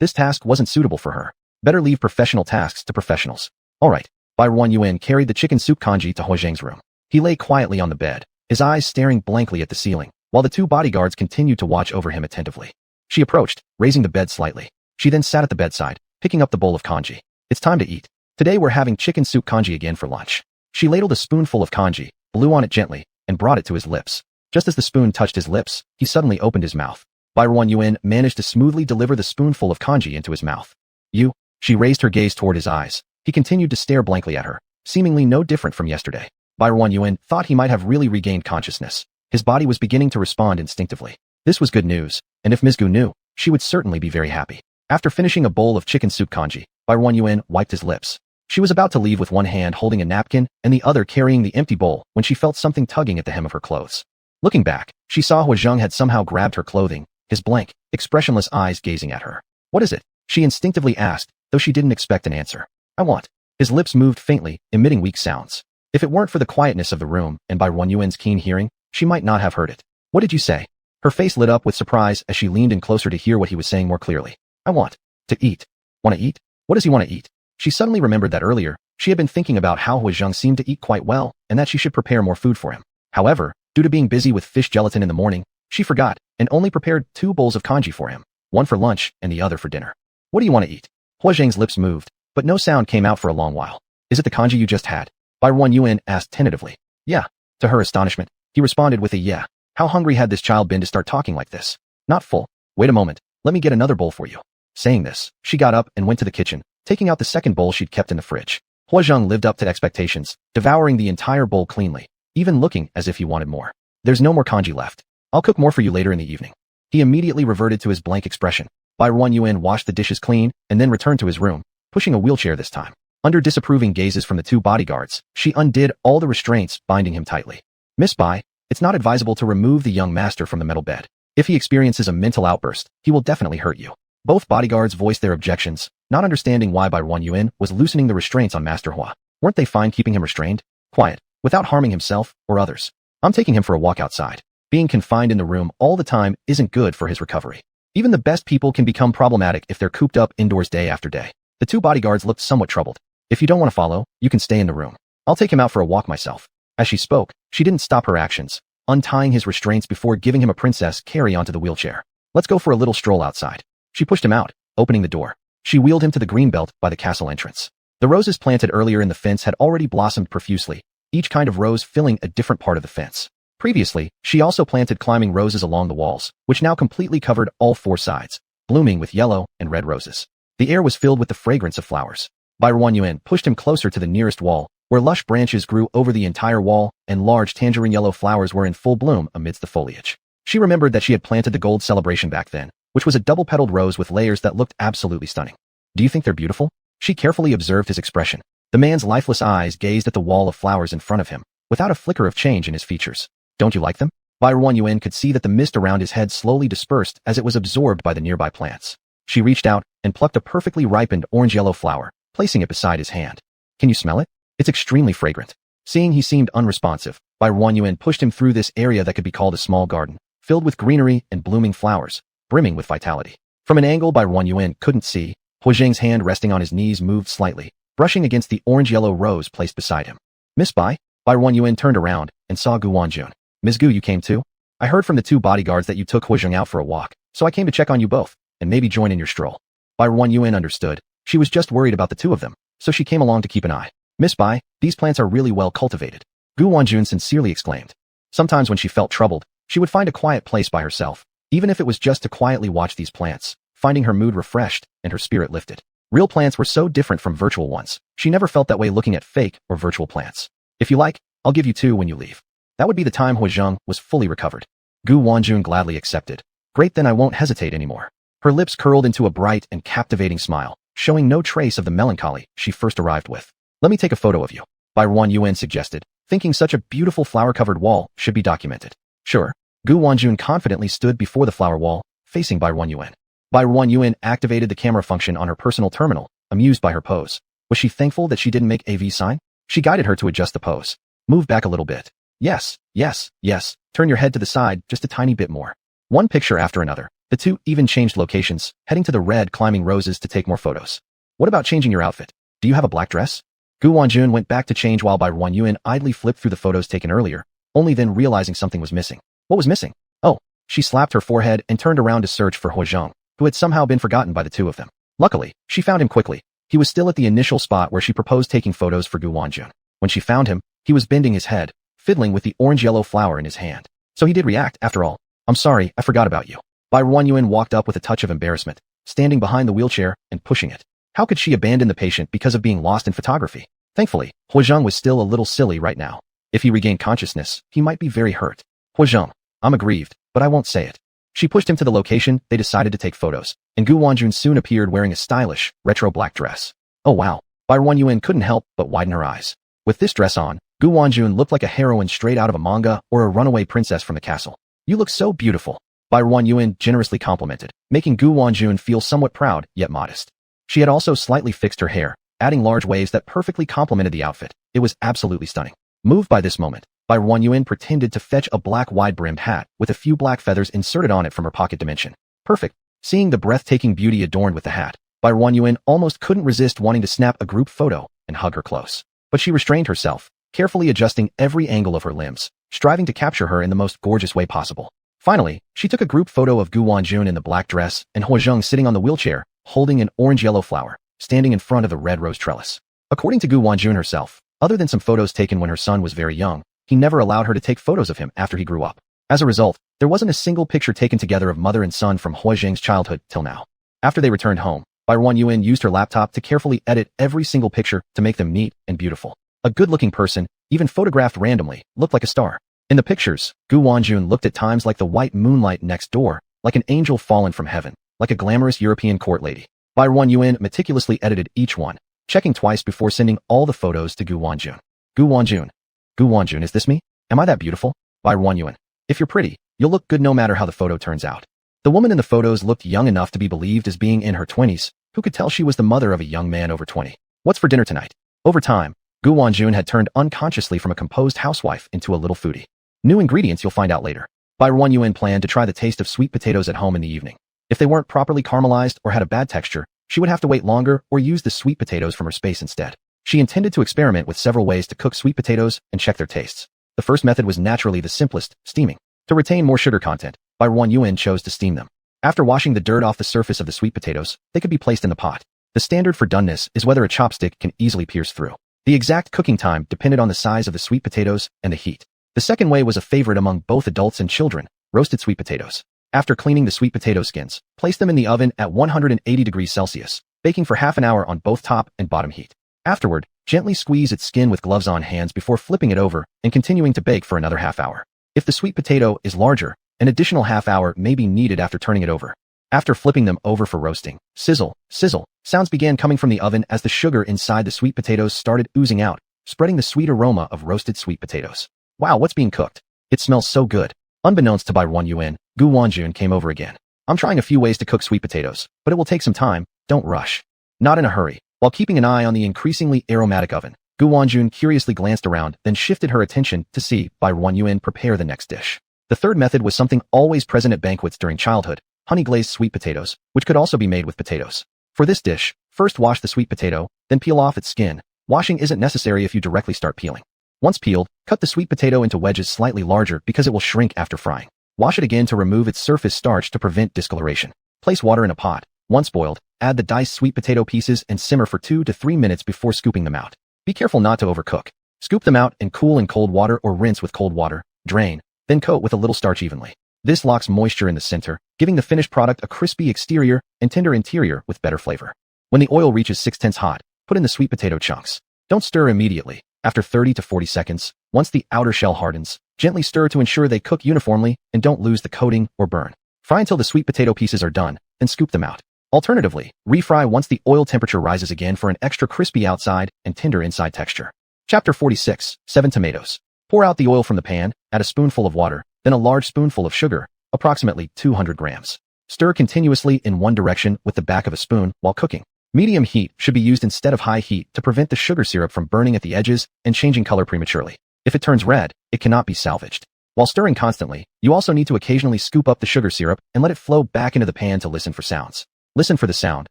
this task wasn't suitable for her. Better leave professional tasks to professionals. Alright, Bai Ruanyuan carried the chicken soup congee to Huazheng's room. He lay quietly on the bed, his eyes staring blankly at the ceiling, while the 2 bodyguards continued to watch over him attentively. She approached, raising the bed slightly. She then sat at the bedside, picking up the bowl of congee. It's time to eat. Today we're having chicken soup congee again for lunch. She ladled a spoonful of congee, blew on it gently, and brought it to his lips. Just as the spoon touched his lips, he suddenly opened his mouth. Bai Ruanyuan managed to smoothly deliver the spoonful of congee into his mouth. You? She raised her gaze toward his eyes. He continued to stare blankly at her, seemingly no different from yesterday. Bai Ruanyuan thought he might have really regained consciousness. His body was beginning to respond instinctively. This was good news, and if Ms. Gu knew, she would certainly be very happy. After finishing a bowl of chicken soup congee, Bai Ruanyuan wiped his lips. She was about to leave with one hand holding a napkin and the other carrying the empty bowl when she felt something tugging at the hem of her clothes. Looking back, she saw Huazheng had somehow grabbed her clothing, his blank, expressionless eyes gazing at her. What is it? She instinctively asked, though she didn't expect an answer. I want. His lips moved faintly, emitting weak sounds. If it weren't for the quietness of the room and Bai Ruanyuan's keen hearing, she might not have heard it. What did you say? Her face lit up with surprise as she leaned in closer to hear what he was saying more clearly. I want. To eat. Want to eat? What does he want to eat? She suddenly remembered that earlier, she had been thinking about how Huazheng seemed to eat quite well and that she should prepare more food for him. However, due to being busy with fish gelatin in the morning, she forgot and only prepared 2 bowls of congee for him, one for lunch and the other for dinner. What do you want to eat? Huazheng's lips moved, but no sound came out for a long while. Is it the congee you just had? Bai Ruanyuan asked tentatively. Yeah. To her astonishment, he responded with a yeah. How hungry had this child been to start talking like this? Not full. Wait a moment, let me get another bowl for you. Saying this, she got up and went to the kitchen, taking out the second bowl she'd kept in the fridge. Huazheng lived up to expectations, devouring the entire bowl cleanly, even looking as if he wanted more. There's no more congee left. I'll cook more for you later in the evening. He immediately reverted to his blank expression. Bai Ruanyuan washed the dishes clean and then returned to his room, pushing a wheelchair this time. Under disapproving gazes from the two bodyguards, she undid all the restraints binding him tightly. Miss Bai, it's not advisable to remove the young master from the metal bed. If he experiences a mental outburst, he will definitely hurt you. Both bodyguards voiced their objections, not understanding why Bai Ruanyuan was loosening the restraints on Master Hua. Weren't they fine keeping him restrained? Quiet, without harming himself or others. I'm taking him for a walk outside. Being confined in the room all the time isn't good for his recovery. Even the best people can become problematic if they're cooped up indoors day after day. The two bodyguards looked somewhat troubled. If you don't want to follow, you can stay in the room. I'll take him out for a walk myself. As she spoke, she didn't stop her actions, untying his restraints before giving him a princess carry onto the wheelchair. Let's go for a little stroll outside. She pushed him out, opening the door. She wheeled him to the green belt by the castle entrance. The roses planted earlier in the fence had already blossomed profusely, each kind of rose filling a different part of the fence. Previously, she also planted climbing roses along the walls, which now completely covered all four sides, blooming with yellow and red roses. The air was filled with the fragrance of flowers. Bai Ruanyuan pushed him closer to the nearest wall, where lush branches grew over the entire wall and large tangerine yellow flowers were in full bloom amidst the foliage. She remembered that she had planted the gold celebration back then, which was a double-petaled rose with layers that looked absolutely stunning. Do you think they're beautiful? She carefully observed his expression. The man's lifeless eyes gazed at the wall of flowers in front of him, without a flicker of change in his features. Don't you like them? Bai Ruanyuan could see that the mist around his head slowly dispersed as it was absorbed by the nearby plants. She reached out and plucked a perfectly ripened orange-yellow flower, placing it beside his hand. Can you smell it? It's extremely fragrant. Seeing he seemed unresponsive, Bai Ruanyuan pushed him through this area that could be called a small garden, filled with greenery and blooming flowers, brimming with vitality. From an angle Bai Ruanyuan couldn't see, Huazheng's hand resting on his knees moved slightly, brushing against the orange-yellow rose placed beside him. Miss Bai? Bai Ruanyuan turned around and saw Gu Wanjun. Ms. Gu, you came too? I heard from the two bodyguards that you took Huazheng out for a walk, so I came to check on you both, and maybe join in your stroll. Bai Ruanyuan understood. She was just worried about the two of them, so she came along to keep an eye. Miss Bai, these plants are really well cultivated. Gu Wanjun sincerely exclaimed. Sometimes when she felt troubled, she would find a quiet place by herself, even if it was just to quietly watch these plants, finding her mood refreshed and her spirit lifted. Real plants were so different from virtual ones. She never felt that way looking at fake or virtual plants. If you like, I'll give you two when you leave. That would be the time Huazheng was fully recovered. Gu Wanjun gladly accepted. Great, then I won't hesitate anymore. Her lips curled into a bright and captivating smile, showing no trace of the melancholy she first arrived with. Let me take a photo of you, Bai Ruanyuan suggested, thinking such a beautiful flower-covered wall should be documented. Sure. Gu Wanjun confidently stood before the flower wall, facing Bai Ruanyuan. Bai Ruanyuan activated the camera function on her personal terminal, amused by her pose. Was she thankful that she didn't make AV sign? She guided her to adjust the pose. Move back a little bit. Yes, yes, yes. Turn your head to the side just a tiny bit more. One picture after another. The two even changed locations, heading to the red climbing roses to take more photos. What about changing your outfit? Do you have a black dress? Gu Wanjun went back to change while Bai Ruanyuan idly flipped through the photos taken earlier, only then realizing something was missing. What was missing? Oh, she slapped her forehead and turned around to search for Huazheng, who had somehow been forgotten by the two of them. Luckily, she found him quickly. He was still at the initial spot where she proposed taking photos for Gu Wanjun. When she found him, he was bending his head, fiddling with the orange-yellow flower in his hand. So he did react, after all. I'm sorry, I forgot about you. Bai Ruanyuan walked up with a touch of embarrassment, standing behind the wheelchair and pushing it. How could she abandon the patient because of being lost in photography? Thankfully, Huazheng was still a little silly right now. If he regained consciousness, he might be very hurt. Huazheng, I'm aggrieved, but I won't say it. She pushed him to the location they decided to take photos, and Gu Wanjun soon appeared wearing a stylish, retro black dress. Oh wow, Bai Ruanyuan couldn't help but widen her eyes. With this dress on, Gu Wanjun looked like a heroine straight out of a manga or a runaway princess from the castle. You look so beautiful, Bai Ruanyuan generously complimented, making Gu Wanjun feel somewhat proud yet modest. She had also slightly fixed her hair, adding large waves that perfectly complemented the outfit. It was absolutely stunning. Moved by this moment, Bai Ruanyuan pretended to fetch a black wide-brimmed hat with a few black feathers inserted on it from her pocket dimension. Perfect. Seeing the breathtaking beauty adorned with the hat, Bai Ruanyuan almost couldn't resist wanting to snap a group photo and hug her close. But she restrained herself, carefully adjusting every angle of her limbs, striving to capture her in the most gorgeous way possible. Finally, she took a group photo of Gu Wanjun in the black dress and Huazheng sitting on the wheelchair, holding an orange-yellow flower, standing in front of the red rose trellis. According to Gu Wanjun herself, other than some photos taken when her son was very young, he never allowed her to take photos of him after he grew up. As a result, there wasn't a single picture taken together of mother and son from Huazheng's childhood till now. After they returned home, Bai Yuan used her laptop to carefully edit every single picture to make them neat and beautiful. A good-looking person, even photographed randomly, looked like a star. In the pictures, Gu Wanjun looked at times like the white moonlight next door, like an angel fallen from heaven, like a glamorous European court lady. Bai Yuan meticulously edited each one, checking twice before sending all the photos to Gu Wanjun. Gu Wanjun, is this me? Am I that beautiful? Bai Yuan. If you're pretty, you'll look good no matter how the photo turns out. The woman in the photos looked young enough to be believed as being in her 20s, who could tell she was the mother of a young man over 20. What's for dinner tonight? Over time, Gu Wanjun had turned unconsciously from a composed housewife into a little foodie. New ingredients you'll find out later. Bai Yuan planned to try the taste of sweet potatoes at home in the evening. If they weren't properly caramelized or had a bad texture, she would have to wait longer or use the sweet potatoes from her space instead. She intended to experiment with several ways to cook sweet potatoes and check their tastes. The first method was naturally the simplest, steaming. To retain more sugar content, Bai Yuan chose to steam them. After washing the dirt off the surface of the sweet potatoes, they could be placed in the pot. The standard for doneness is whether a chopstick can easily pierce through. The exact cooking time depended on the size of the sweet potatoes and the heat. The second way was a favorite among both adults and children, roasted sweet potatoes. After cleaning the sweet potato skins, place them in the oven at 180 degrees Celsius, baking for half an hour on both top and bottom heat. Afterward, gently squeeze its skin with gloves on hands before flipping it over and continuing to bake for another half hour. If the sweet potato is larger, an additional half hour may be needed after turning it over. After flipping them over for roasting, sizzle, sizzle, sounds began coming from the oven as the sugar inside the sweet potatoes started oozing out, spreading the sweet aroma of roasted sweet potatoes. Wow, what's being cooked? It smells so good. Unbeknownst to Bai Yuan, Gu Wanjun came over again. I'm trying a few ways to cook sweet potatoes, but it will take some time. Don't rush. Not in a hurry. While keeping an eye on the increasingly aromatic oven, Gu Wanjun curiously glanced around, then shifted her attention to see Bai Yuan prepare the next dish. The third method was something always present at banquets during childhood, honey-glazed sweet potatoes, which could also be made with potatoes. For this dish, first wash the sweet potato, then peel off its skin. Washing isn't necessary if you directly start peeling. Once peeled, cut the sweet potato into wedges slightly larger because it will shrink after frying. Wash it again to remove its surface starch to prevent discoloration. Place water in a pot. Once boiled, add the diced sweet potato pieces and simmer for 2 to 3 minutes before scooping them out. Be careful not to overcook. Scoop them out and cool in cold water or rinse with cold water. Drain. Then coat with a little starch evenly. This locks moisture in the center, giving the finished product a crispy exterior and tender interior with better flavor. When the oil reaches 6/10 hot, put in the sweet potato chunks. Don't stir immediately. After 30 to 40 seconds, once the outer shell hardens, gently stir to ensure they cook uniformly and don't lose the coating or burn. Fry until the sweet potato pieces are done, then scoop them out. Alternatively, refry once the oil temperature rises again for an extra crispy outside and tender inside texture. Chapter 46, 7 tomatoes. Pour out the oil from the pan, add a spoonful of water, then a large spoonful of sugar, approximately 200 grams. Stir continuously in one direction with the back of a spoon while cooking. Medium heat should be used instead of high heat to prevent the sugar syrup from burning at the edges and changing color prematurely. If it turns red, it cannot be salvaged. While stirring constantly, you also need to occasionally scoop up the sugar syrup and let it flow back into the pan to listen for sounds. Listen for the sound,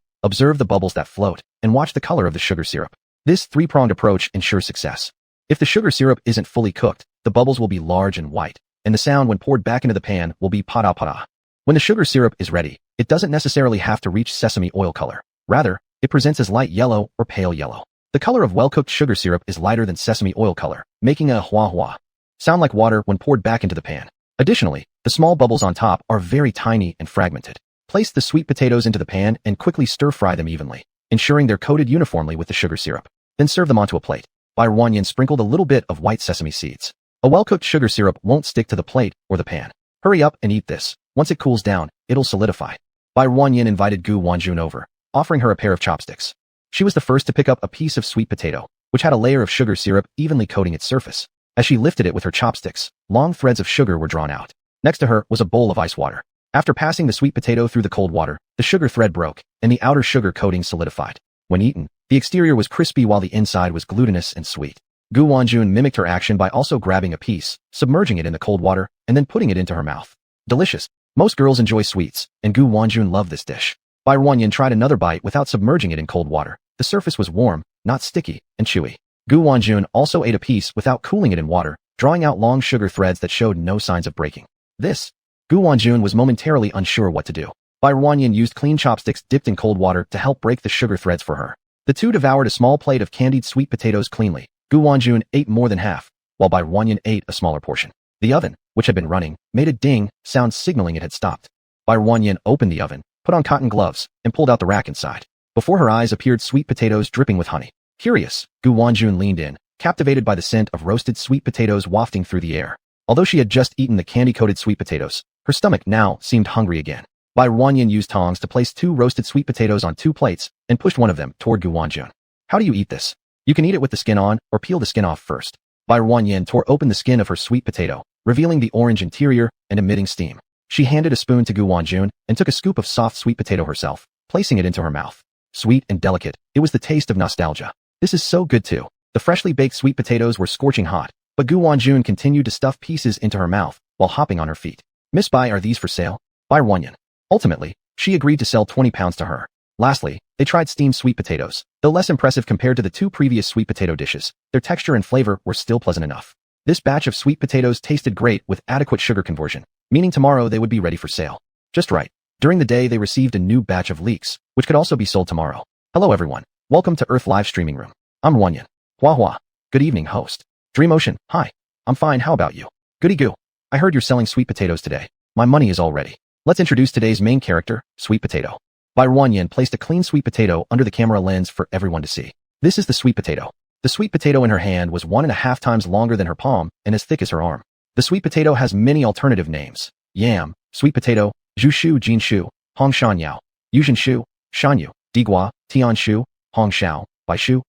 observe the bubbles that float, and watch the color of the sugar syrup. This three-pronged approach ensures success. If the sugar syrup isn't fully cooked, the bubbles will be large and white, and the sound when poured back into the pan will be pada pada. When the sugar syrup is ready, it doesn't necessarily have to reach sesame oil color. Rather, it presents as light yellow or pale yellow. The color of well-cooked sugar syrup is lighter than sesame oil color, making a hua hua sound like water when poured back into the pan. Additionally, the small bubbles on top are very tiny and fragmented. Place the sweet potatoes into the pan and quickly stir-fry them evenly, ensuring they're coated uniformly with the sugar syrup. Then serve them onto a plate. Bai Yuan sprinkled a little bit of white sesame seeds. A well-cooked sugar syrup won't stick to the plate or the pan. Hurry up and eat this. Once it cools down, it'll solidify. Bai Yuan invited Gu Wanjun over, offering her a pair of chopsticks. She was the first to pick up a piece of sweet potato, which had a layer of sugar syrup evenly coating its surface. As she lifted it with her chopsticks, long threads of sugar were drawn out. Next to her was a bowl of ice water. After passing the sweet potato through the cold water, the sugar thread broke, and the outer sugar coating solidified. When eaten, the exterior was crispy while the inside was glutinous and sweet. Gu Wanjun mimicked her action by also grabbing a piece, submerging it in the cold water, and then putting it into her mouth. Delicious. Most girls enjoy sweets, and Gu Wanjun loved this dish. Bai Yuan tried another bite without submerging it in cold water. The surface was warm, not sticky, and chewy. Gu Wanjun also ate a piece without cooling it in water, drawing out long sugar threads that showed no signs of breaking. Gu Wanjun was momentarily unsure what to do. Bai Yuan used clean chopsticks dipped in cold water to help break the sugar threads for her. The two devoured a small plate of candied sweet potatoes cleanly. Gu Wanjun ate more than half, while Bai Yuan ate a smaller portion. The oven, which had been running, made a ding sound signaling it had stopped. Bai Yuan opened the oven, put on cotton gloves, and pulled out the rack inside. Before her eyes appeared sweet potatoes dripping with honey. Curious, Gu Wanjun leaned in, captivated by the scent of roasted sweet potatoes wafting through the air. Although she had just eaten the candy-coated sweet potatoes, her stomach now seemed hungry again. Bai Ruanyin used tongs to place 2 roasted sweet potatoes on 2 plates and pushed one of them toward Gu Wanjun. How do you eat this? You can eat it with the skin on or peel the skin off first. Bai Ruanyin tore open the skin of her sweet potato, revealing the orange interior and emitting steam. She handed a spoon to Gu Wanjun and took a scoop of soft sweet potato herself, placing it into her mouth. Sweet and delicate, it was the taste of nostalgia. This is so good too. The freshly baked sweet potatoes were scorching hot, but Gu Wanjun continued to stuff pieces into her mouth while hopping on her feet. Miss Bai, are these for sale? Bai Ruanyin. Ultimately, she agreed to sell 20 pounds to her. Lastly, they tried steamed sweet potatoes. Though less impressive compared to the 2 previous sweet potato dishes, their texture and flavor were still pleasant enough. This batch of sweet potatoes tasted great with adequate sugar conversion, meaning tomorrow they would be ready for sale. Just right. During the day they received a new batch of leeks, which could also be sold tomorrow. Hello everyone. Welcome to Earth Live Streaming Room. I'm Ruanyin. Hua Hua. Good evening, host. Dream Ocean. Hi. I'm fine, how about you? Goody goo. I heard you're selling sweet potatoes today. My money is all ready. Let's introduce today's main character, Sweet Potato. Bai Ruanyin placed a clean sweet potato under the camera lens for everyone to see. This is the sweet potato. The sweet potato in her hand was 1.5 times longer than her palm and as thick as her arm. The sweet potato has many alternative names. Yam, sweet potato, Zhushu Jinshu, Hongshan Yuzhinshu, Shanyu, Digua, Tianshu, Hongshao, Baishu,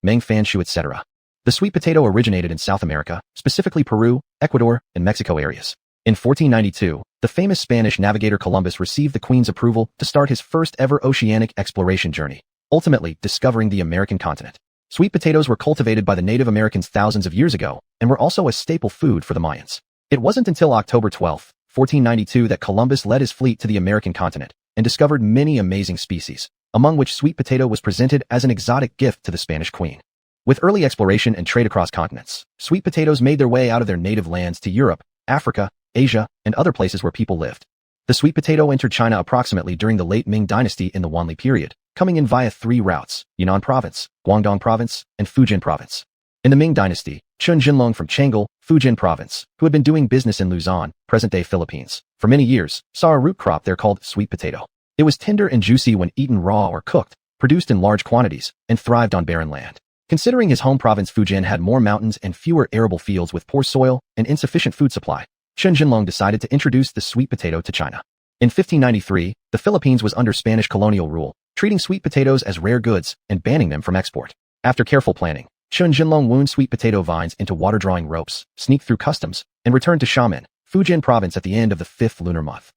Mengfanshu, etc. The sweet potato originated in South America, specifically Peru, Ecuador, and Mexico areas. In 1492, the famous Spanish navigator Columbus received the Queen's approval to start his first ever oceanic exploration journey, ultimately discovering the American continent. Sweet potatoes were cultivated by the Native Americans thousands of years ago and were also a staple food for the Mayans. It wasn't until October 12, 1492 that Columbus led his fleet to the American continent and discovered many amazing species, among which sweet potato was presented as an exotic gift to the Spanish Queen. With early exploration and trade across continents, sweet potatoes made their way out of their native lands to Europe, Africa, Asia, and other places where people lived. The sweet potato entered China approximately during the late Ming dynasty in the Wanli period, coming in via 3 routes: Yunnan Province, Guangdong Province, and Fujian Province. In the Ming dynasty, Chun Jinlong from Chang'an, Fujian Province, who had been doing business in Luzon, present-day Philippines, for many years, saw a root crop there called sweet potato. It was tender and juicy when eaten raw or cooked, produced in large quantities, and thrived on barren land. Considering his home province Fujian had more mountains and fewer arable fields with poor soil and insufficient food supply, Chun Jinlong decided to introduce the sweet potato to China. In 1593, the Philippines was under Spanish colonial rule, treating sweet potatoes as rare goods and banning them from export. After careful planning, Chun Jinlong wound sweet potato vines into water-drawing ropes, sneaked through customs, and returned to Xiamen, Fujian province at the end of the 5th lunar month.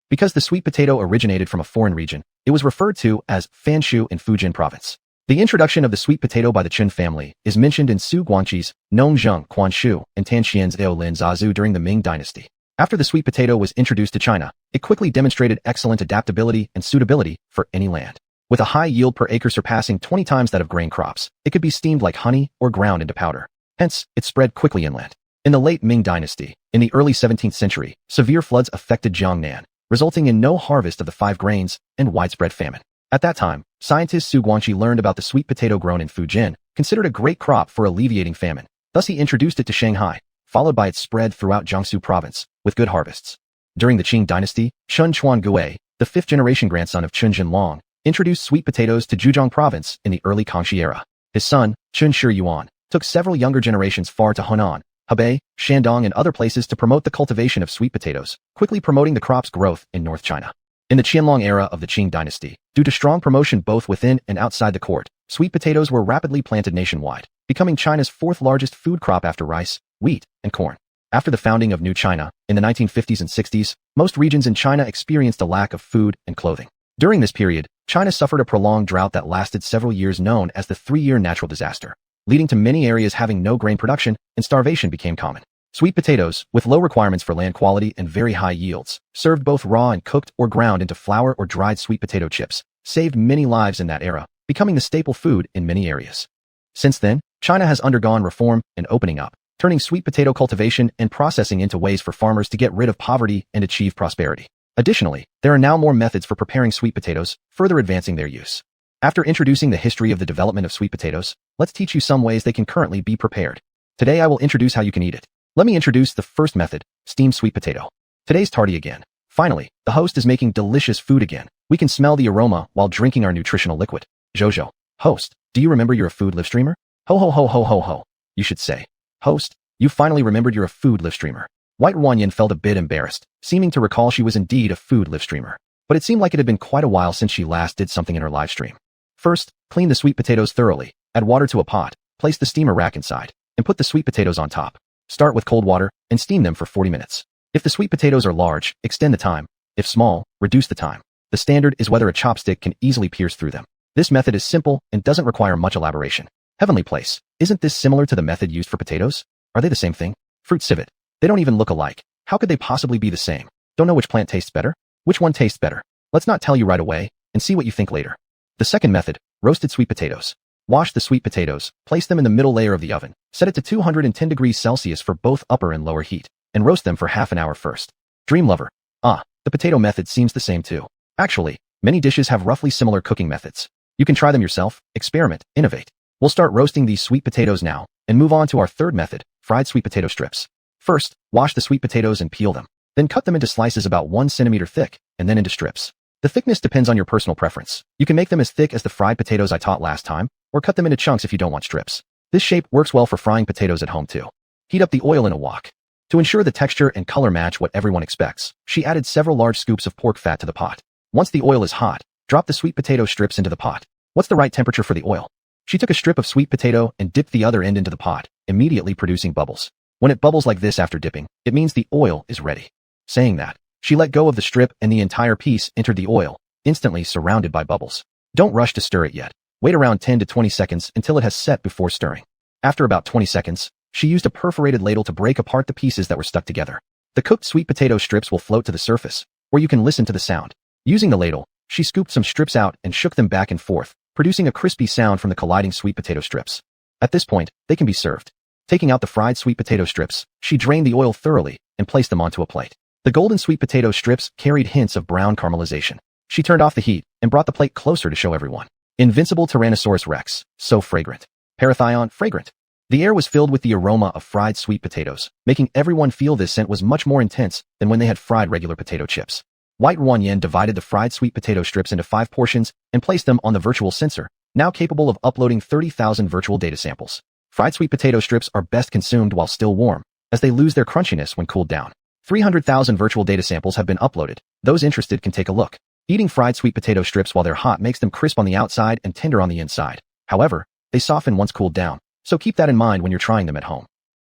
Because the sweet potato originated from a foreign region, it was referred to as Fanshu in Fujian province. The introduction of the sweet potato by the Chun family is mentioned in Su Guangqi's Nongzheng Quanshu and Tanxian's Eolin Zazu during the Ming dynasty. After the sweet potato was introduced to China, it quickly demonstrated excellent adaptability and suitability for any land. With a high yield per acre surpassing 20 times that of grain crops, it could be steamed like honey or ground into powder. Hence, it spread quickly inland. In the late Ming dynasty, in the early 17th century, severe floods affected Jiangnan, resulting in no harvest of the 5 grains and widespread famine. At that time, scientist Su Guangqi learned about the sweet potato grown in Fujian, considered a great crop for alleviating famine. Thus he introduced it to Shanghai, followed by its spread throughout Jiangsu province, with good harvests. During the Qing dynasty, Chun Chuan Gui, the 5th-generation grandson of Chun Jinlong, introduced sweet potatoes to Zhejiang province in the early Kangxi era. His son, Chun Shi Yuan, took several younger generations far to Hunan, Hebei, Shandong, and other places to promote the cultivation of sweet potatoes, quickly promoting the crop's growth in North China. In the Qianlong era of the Qing dynasty, due to strong promotion both within and outside the court, sweet potatoes were rapidly planted nationwide, becoming China's 4th largest food crop after rice, wheat, and corn. After the founding of New China, in the 1950s and 60s, most regions in China experienced a lack of food and clothing. During this period, China suffered a prolonged drought that lasted several years known as the 3-year natural disaster, leading to many areas having no grain production and starvation became common. Sweet potatoes, with low requirements for land quality and very high yields, served both raw and cooked or ground into flour or dried sweet potato chips, saved many lives in that era, becoming the staple food in many areas. Since then, China has undergone reform and opening up, turning sweet potato cultivation and processing into ways for farmers to get rid of poverty and achieve prosperity. Additionally, there are now more methods for preparing sweet potatoes, further advancing their use. After introducing the history of the development of sweet potatoes, let's teach you some ways they can currently be prepared. Today I will introduce how you can eat it. Let me introduce the first method, steamed sweet potato. Today's tardy again. Finally, the host is making delicious food again. We can smell the aroma while drinking our nutritional liquid. Jojo. Host, do you remember you're a food live streamer? Ho ho ho ho ho ho. You should say. Host, you finally remembered you're a food live streamer. White Wanyan felt a bit embarrassed, seeming to recall she was indeed a food live streamer. But it seemed like it had been quite a while since she last did something in her live stream. First, clean the sweet potatoes thoroughly, add water to a pot, place the steamer rack inside, and put the sweet potatoes on top. Start with cold water and steam them for 40 minutes. If the sweet potatoes are large, extend the time. If small, reduce the time. The standard is whether a chopstick can easily pierce through them. This method is simple and doesn't require much elaboration. Heavenly Place. Isn't this similar to the method used for potatoes? Are they the same thing? Fruit civet. They don't even look alike. How could they possibly be the same? Don't know which plant tastes better? Which one tastes better? Let's not tell you right away and see what you think later. The second method, roasted sweet potatoes. Wash the sweet potatoes, place them in the middle layer of the oven, set it to 210 degrees Celsius for both upper and lower heat, and roast them for half an hour first. Dream lover. The potato method seems the same too. Actually, many dishes have roughly similar cooking methods. You can try them yourself, experiment, innovate. We'll start roasting these sweet potatoes now, and move on to our third method, fried sweet potato strips. First, wash the sweet potatoes and peel them. Then cut them into slices about 1 centimeter thick, and then into strips. The thickness depends on your personal preference. You can make them as thick as the fried potatoes I taught last time, or cut them into chunks if you don't want strips. This shape works well for frying potatoes at home too. Heat up the oil in a wok. To ensure the texture and color match what everyone expects, she added several large scoops of pork fat to the pot. Once the oil is hot, drop the sweet potato strips into the pot. What's the right temperature for the oil? She took a strip of sweet potato and dipped the other end into the pot, immediately producing bubbles. When it bubbles like this after dipping, it means the oil is ready. Saying that, she let go of the strip and the entire piece entered the oil, instantly surrounded by bubbles. Don't rush to stir it yet. Wait around 10 to 20 seconds until it has set before stirring. After about 20 seconds, she used a perforated ladle to break apart the pieces that were stuck together. The cooked sweet potato strips will float to the surface, where you can listen to the sound. Using the ladle, she scooped some strips out and shook them back and forth, producing a crispy sound from the colliding sweet potato strips. At this point, they can be served. Taking out the fried sweet potato strips, she drained the oil thoroughly and placed them onto a plate. The golden sweet potato strips carried hints of brown caramelization. She turned off the heat and brought the plate closer to show everyone. Invincible Tyrannosaurus Rex, so fragrant. Parathion, fragrant. The air was filled with the aroma of fried sweet potatoes, making everyone feel this scent was much more intense than when they had fried regular potato chips. White Wanyan divided the fried sweet potato strips into 5 portions and placed them on the virtual sensor, now capable of uploading 30,000 virtual data samples. Fried sweet potato strips are best consumed while still warm, as they lose their crunchiness when cooled down. 300,000 virtual data samples have been uploaded. Those interested can take a look. Eating fried sweet potato strips while they're hot makes them crisp on the outside and tender on the inside. However, they soften once cooled down, so keep that in mind when you're trying them at home.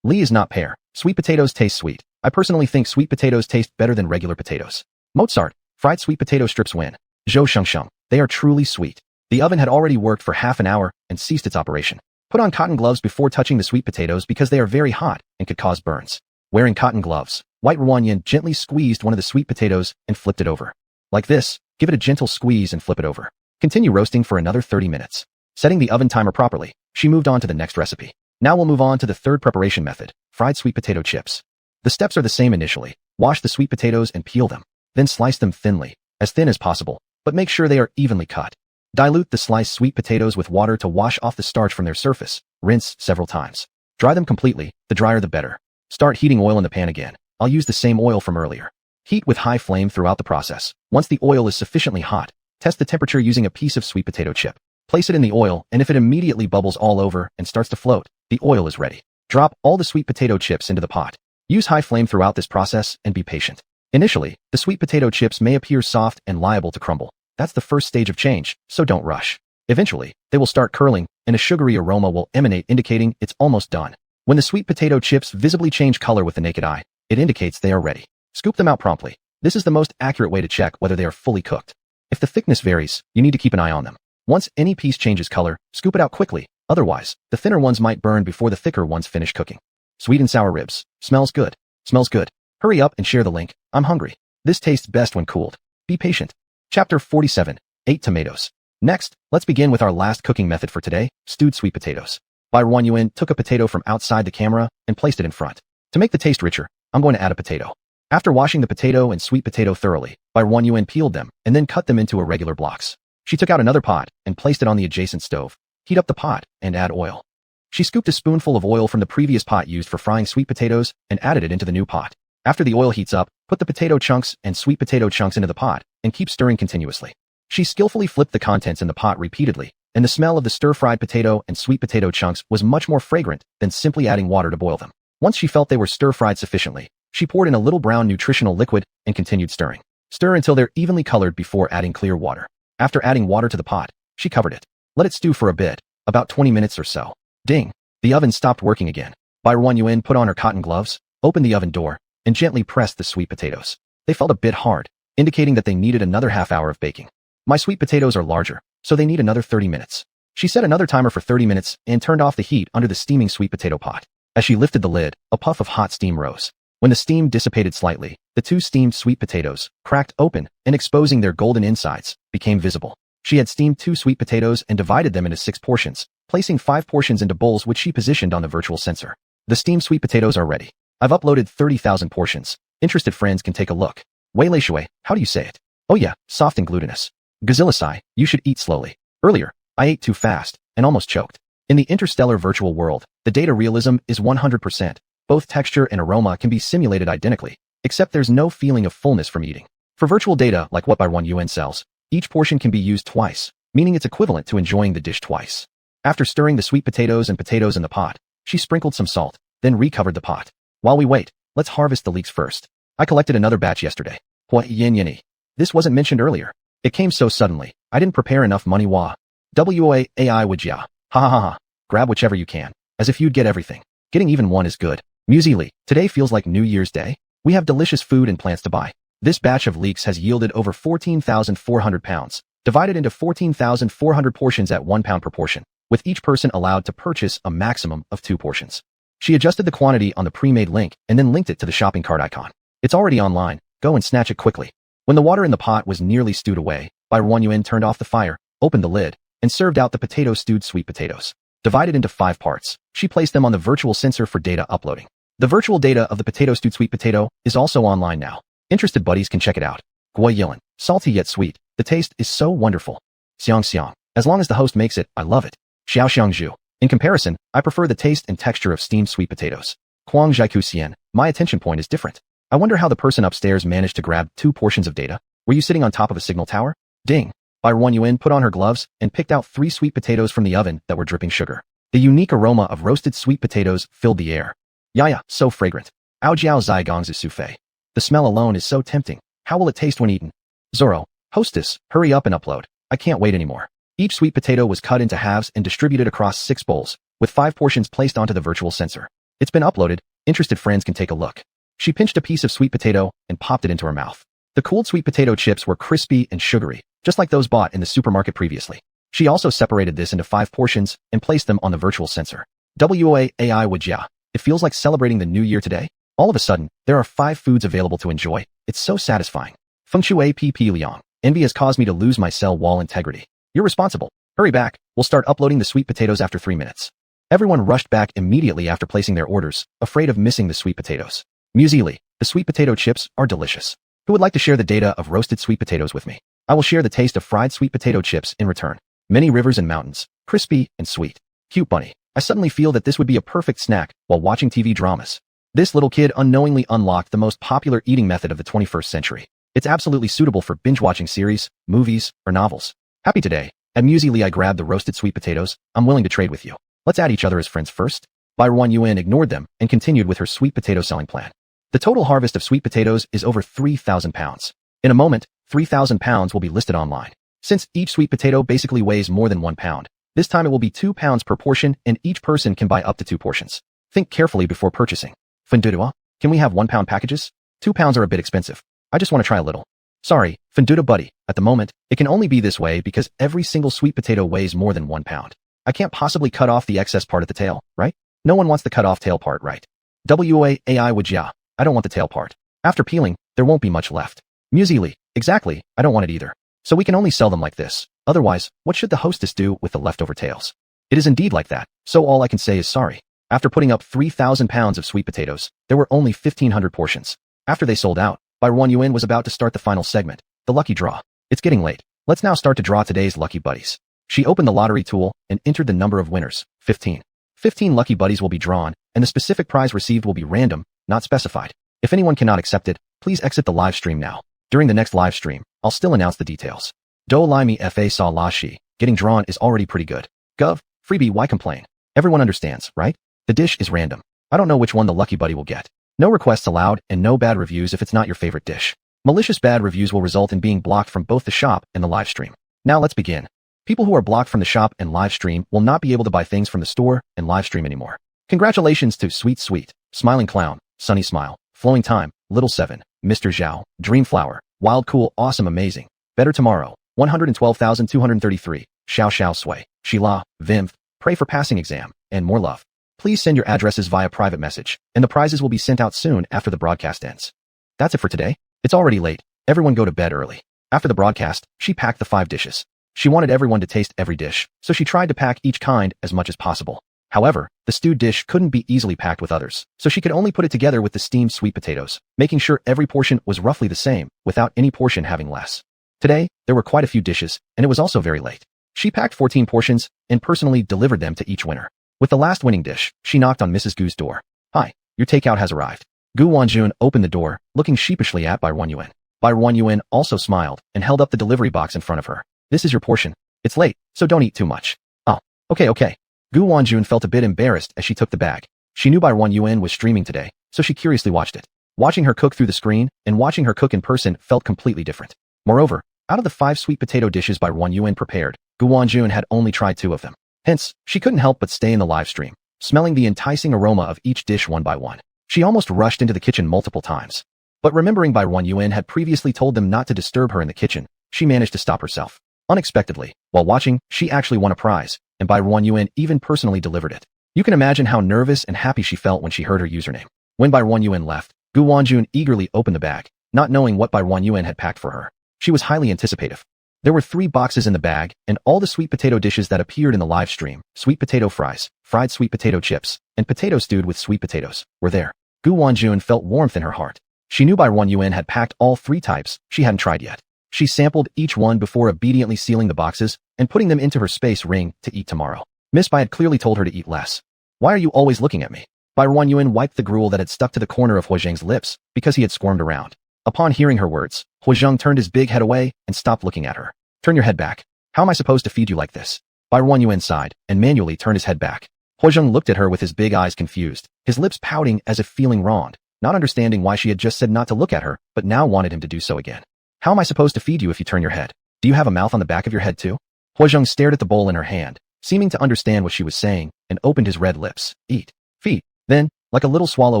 Lee is not pear. Sweet potatoes taste sweet. I personally think sweet potatoes taste better than regular potatoes. Mozart. Fried sweet potato strips win. Zhou Shengsheng. They are truly sweet. The oven had already worked for half an hour and ceased its operation. Put on cotton gloves before touching the sweet potatoes because they are very hot and could cause burns. Wearing cotton gloves, White Wanyan gently squeezed one of the sweet potatoes and flipped it over. Like this, give it a gentle squeeze and flip it over. Continue roasting for another 30 minutes. Setting the oven timer properly, she moved on to the next recipe. Now we'll move on to the third preparation method, fried sweet potato chips. The steps are the same initially. Wash the sweet potatoes and peel them. Then slice them thinly, as thin as possible, but make sure they are evenly cut. Dilute the sliced sweet potatoes with water to wash off the starch from their surface. Rinse several times. Dry them completely, the drier the better. Start heating oil in the pan again. I'll use the same oil from earlier. Heat with high flame throughout the process. Once the oil is sufficiently hot, test the temperature using a piece of sweet potato chip. Place it in the oil, and if it immediately bubbles all over and starts to float, the oil is ready. Drop all the sweet potato chips into the pot. Use high flame throughout this process and be patient. Initially, the sweet potato chips may appear soft and liable to crumble. That's the first stage of change, so don't rush. Eventually, they will start curling, and a sugary aroma will emanate indicating it's almost done. When the sweet potato chips visibly change color with the naked eye, it indicates they are ready. Scoop them out promptly. This is the most accurate way to check whether they are fully cooked. If the thickness varies, you need to keep an eye on them. Once any piece changes color, scoop it out quickly. Otherwise, the thinner ones might burn before the thicker ones finish cooking. Sweet and sour ribs. Smells good. Smells good. Hurry up and share the link. I'm hungry. This tastes best when cooled. Be patient. Chapter 47. 8 tomatoes. Next, let's begin with our last cooking method for today, stewed sweet potatoes. Barren Yuan took a potato from outside the camera and placed it in front. To make the taste richer, I'm going to add a potato. After washing the potato and sweet potato thoroughly, Barren Yuan peeled them and then cut them into irregular blocks. She took out another pot and placed it on the adjacent stove. Heat up the pot and add oil. She scooped a spoonful of oil from the previous pot used for frying sweet potatoes and added it into the new pot. After the oil heats up, put the potato chunks and sweet potato chunks into the pot, and keep stirring continuously. She skillfully flipped the contents in the pot repeatedly, and the smell of the stir-fried potato and sweet potato chunks was much more fragrant than simply adding water to boil them. Once she felt they were stir-fried sufficiently, she poured in a little brown nutritional liquid and continued stirring. Stir until they're evenly colored before adding clear water. After adding water to the pot, she covered it. Let it stew for a bit, about 20 minutes or so. Ding! The oven stopped working again. Barren Yuan put on her cotton gloves, opened the oven door, and gently pressed the sweet potatoes. They felt a bit hard, indicating that they needed another half hour of baking. My sweet potatoes are larger, so they need another 30 minutes. She set another timer for 30 minutes and turned off the heat under the steaming sweet potato pot. As she lifted the lid, a puff of hot steam rose. When the steam dissipated slightly, the 2 steamed sweet potatoes, cracked open and exposing their golden insides, became visible. She had steamed 2 sweet potatoes and divided them into 6 portions, placing 5 portions into bowls which she positioned on the virtual sensor. The steamed sweet potatoes are ready. I've uploaded 30,000 portions. Interested friends can take a look. Wei Shui, how do you say it? Oh yeah, soft and glutinous. Gazilisai, you should eat slowly. Earlier, I ate too fast and almost choked. In the interstellar virtual world, the data realism is 100%. Both texture and aroma can be simulated identically, except there's no feeling of fullness from eating. For virtual data like what Barren Yuan sells, each portion can be used twice, meaning it's equivalent to enjoying the dish twice. After stirring the sweet potatoes and potatoes in the pot, she sprinkled some salt, then recovered the pot. While we wait, let's harvest the leeks first. I collected another batch yesterday. Hua yin yini. This wasn't mentioned earlier. It came so suddenly, I didn't prepare enough money. AI would ya. Ha ha ha ha. Grab whichever you can, as if you'd get everything. Getting even one is good. Muesli, today feels like New Year's Day. We have delicious food and plants to buy. This batch of leeks has yielded over 14,400 pounds, divided into 14,400 portions at 1 pound per portion, with each person allowed to purchase a maximum of 2 portions. She adjusted the quantity on the pre-made link and then linked it to the shopping cart icon. It's already online. Go and snatch it quickly. When the water in the pot was nearly stewed away, Barren Yuan turned off the fire, opened the lid, and served out the stewed sweet potatoes. Divided into 5 parts, she placed them on the virtual sensor for data uploading. The virtual data of the stewed sweet potato is also online now. Interested buddies can check it out. Gui Yilin, salty yet sweet. The taste is so wonderful. Xiang Xiang, as long as the host makes it, I love it. Xiao Xiang Zhu. In comparison, I prefer the taste and texture of steamed sweet potatoes. Kuang Zhaiku Xian, my attention point is different. I wonder how the person upstairs managed to grab 2 portions of data. Were you sitting on top of a signal tower? Ding. Barren Yuan put on her gloves and picked out 3 sweet potatoes from the oven that were dripping sugar. The unique aroma of roasted sweet potatoes filled the air. Yaya, so fragrant. Ao jiao zai gong's souffle. The smell alone is so tempting. How will it taste when eaten? Zoro, hostess, hurry up and upload. I can't wait anymore. Each sweet potato was cut into halves and distributed across 6 bowls, with 5 portions placed onto the virtual sensor. It's been uploaded. Interested friends can take a look. She pinched a piece of sweet potato and popped it into her mouth. The cooled sweet potato chips were crispy and sugary, just like those bought in the supermarket previously. She also separated this into 5 portions and placed them on the virtual sensor. AI would ya. It feels like celebrating the new year today. All of a sudden, there are 5 foods available to enjoy. It's so satisfying. Feng Shui Pp Liang. Envy has caused me to lose my cell wall integrity. You're responsible. Hurry back. We'll start uploading the sweet potatoes after 3 minutes. Everyone rushed back immediately after placing their orders, afraid of missing the sweet potatoes. Muesli, the sweet potato chips are delicious. Who would like to share the data of roasted sweet potatoes with me? I will share the taste of fried sweet potato chips in return. Many rivers and mountains, crispy and sweet. Cute bunny. I suddenly feel that this would be a perfect snack while watching TV dramas. This little kid unknowingly unlocked the most popular eating method of the 21st century. It's absolutely suitable for binge-watching series, movies, or novels. Happy today. At Muesli I grabbed the roasted sweet potatoes. I'm willing to trade with you. Let's add each other as friends first. Barren Yuan ignored them and continued with her sweet potato selling plan. The total harvest of sweet potatoes is over 3,000 pounds. In a moment, 3,000 pounds will be listed online. Since each sweet potato basically weighs more than 1 pound, this time it will be 2 pounds per portion and each person can buy up to 2 portions. Think carefully before purchasing. Fendudua, can we have 1 pound packages? 2 pounds are a bit expensive. I just want to try a little. Sorry, Fenduda buddy, at the moment, it can only be this way because every single sweet potato weighs more than 1 pound. I can't possibly cut off the excess part at the tail, right? No one wants the cut off tail part, right? AI would ya. I don't want the tail part. After peeling, there won't be much left. Muesli, exactly, I don't want it either. So we can only sell them like this. Otherwise, what should the hostess do with the leftover tails? It is indeed like that, so all I can say is sorry. After putting up 3,000 pounds of sweet potatoes, there were only 1,500 portions. After they sold out, Barren Yuan was about to start the final segment, the lucky draw. It's getting late. Let's now start to draw today's lucky buddies. She opened the lottery tool and entered the number of winners, 15. 15 lucky buddies will be drawn, and the specific prize received will be random, not specified. If anyone cannot accept it, please exit the live stream now. During the next live stream, I'll still announce the details. Do li mi fa sa la shi. Getting drawn is already pretty good. Gov, freebie, why complain? Everyone understands, right? The dish is random. I don't know which one the lucky buddy will get. No requests allowed and no bad reviews if it's not your favorite dish. Malicious bad reviews will result in being blocked from both the shop and the live stream. Now let's begin. People who are blocked from the shop and live stream will not be able to buy things from the store and live stream anymore. Congratulations to Sweet Sweet, Smiling Clown, Sunny Smile, Flowing Time, Little Seven, Mr. Zhao, Dream Flower, Wild Cool, Awesome Amazing, Better Tomorrow, 112,233, Xiao Xiao Sui, Sheila, Vimth, Pray for Passing Exam, and more love. Please send your addresses via private message, and the prizes will be sent out soon after the broadcast ends. That's it for today. It's already late. Everyone go to bed early. After the broadcast, she packed the 5 dishes. She wanted everyone to taste every dish, so she tried to pack each kind as much as possible. However, the stewed dish couldn't be easily packed with others, so she could only put it together with the steamed sweet potatoes, making sure every portion was roughly the same, without any portion having less. Today, there were quite a few dishes, and it was also very late. She packed 14 portions and personally delivered them to each winner. With the last winning dish, she knocked on Mrs. Gu's door. Hi, your takeout has arrived. Gu Wanjun opened the door, looking sheepishly at Bai Runyuan. Bai Runyuan also smiled and held up the delivery box in front of her. This is your portion. It's late, so don't eat too much. Oh, okay. Gu Wanjun felt a bit embarrassed as she took the bag. She knew Bai Runyuan was streaming today, so she curiously watched it. Watching her cook through the screen and watching her cook in person felt completely different. Moreover, out of the 5 sweet potato dishes Bai Runyuan prepared, Gu Wanjun had only tried 2 of them. Hence, she couldn't help but stay in the live stream, smelling the enticing aroma of each dish one by one. She almost rushed into the kitchen multiple times. But remembering Bai Runyuan had previously told them not to disturb her in the kitchen, she managed to stop herself. Unexpectedly, while watching, she actually won a prize, and Bai Runyuan even personally delivered it. You can imagine how nervous and happy she felt when she heard her username. When Bai Runyuan left, Gu Wanjun eagerly opened the bag, not knowing what Bai Runyuan had packed for her. She was highly anticipative. There were 3 boxes in the bag, and all the sweet potato dishes that appeared in the live stream, sweet potato fries, fried sweet potato chips, and potato stewed with sweet potatoes, were there. Gu Wanjun felt warmth in her heart. She knew Bai Runyuan had packed all 3 types she hadn't tried yet. She sampled each one before obediently sealing the boxes and putting them into her space ring to eat tomorrow. Miss Bai had clearly told her to eat less. Why are you always looking at me? Bai Runyuan wiped the gruel that had stuck to the corner of Huozheng's lips because he had squirmed around. Upon hearing her words, Huozheng turned his big head away and stopped looking at her. Turn your head back. How am I supposed to feed you like this? Bai Runyuan sighed and manually turned his head back. Huozheng looked at her with his big eyes confused, his lips pouting as if feeling wronged, not understanding why she had just said not to look at her, but now wanted him to do so again. How am I supposed to feed you if you turn your head? Do you have a mouth on the back of your head too? Huozheng stared at the bowl in her hand, seeming to understand what she was saying, and opened his red lips. Eat. Feed. Then, like a little swallow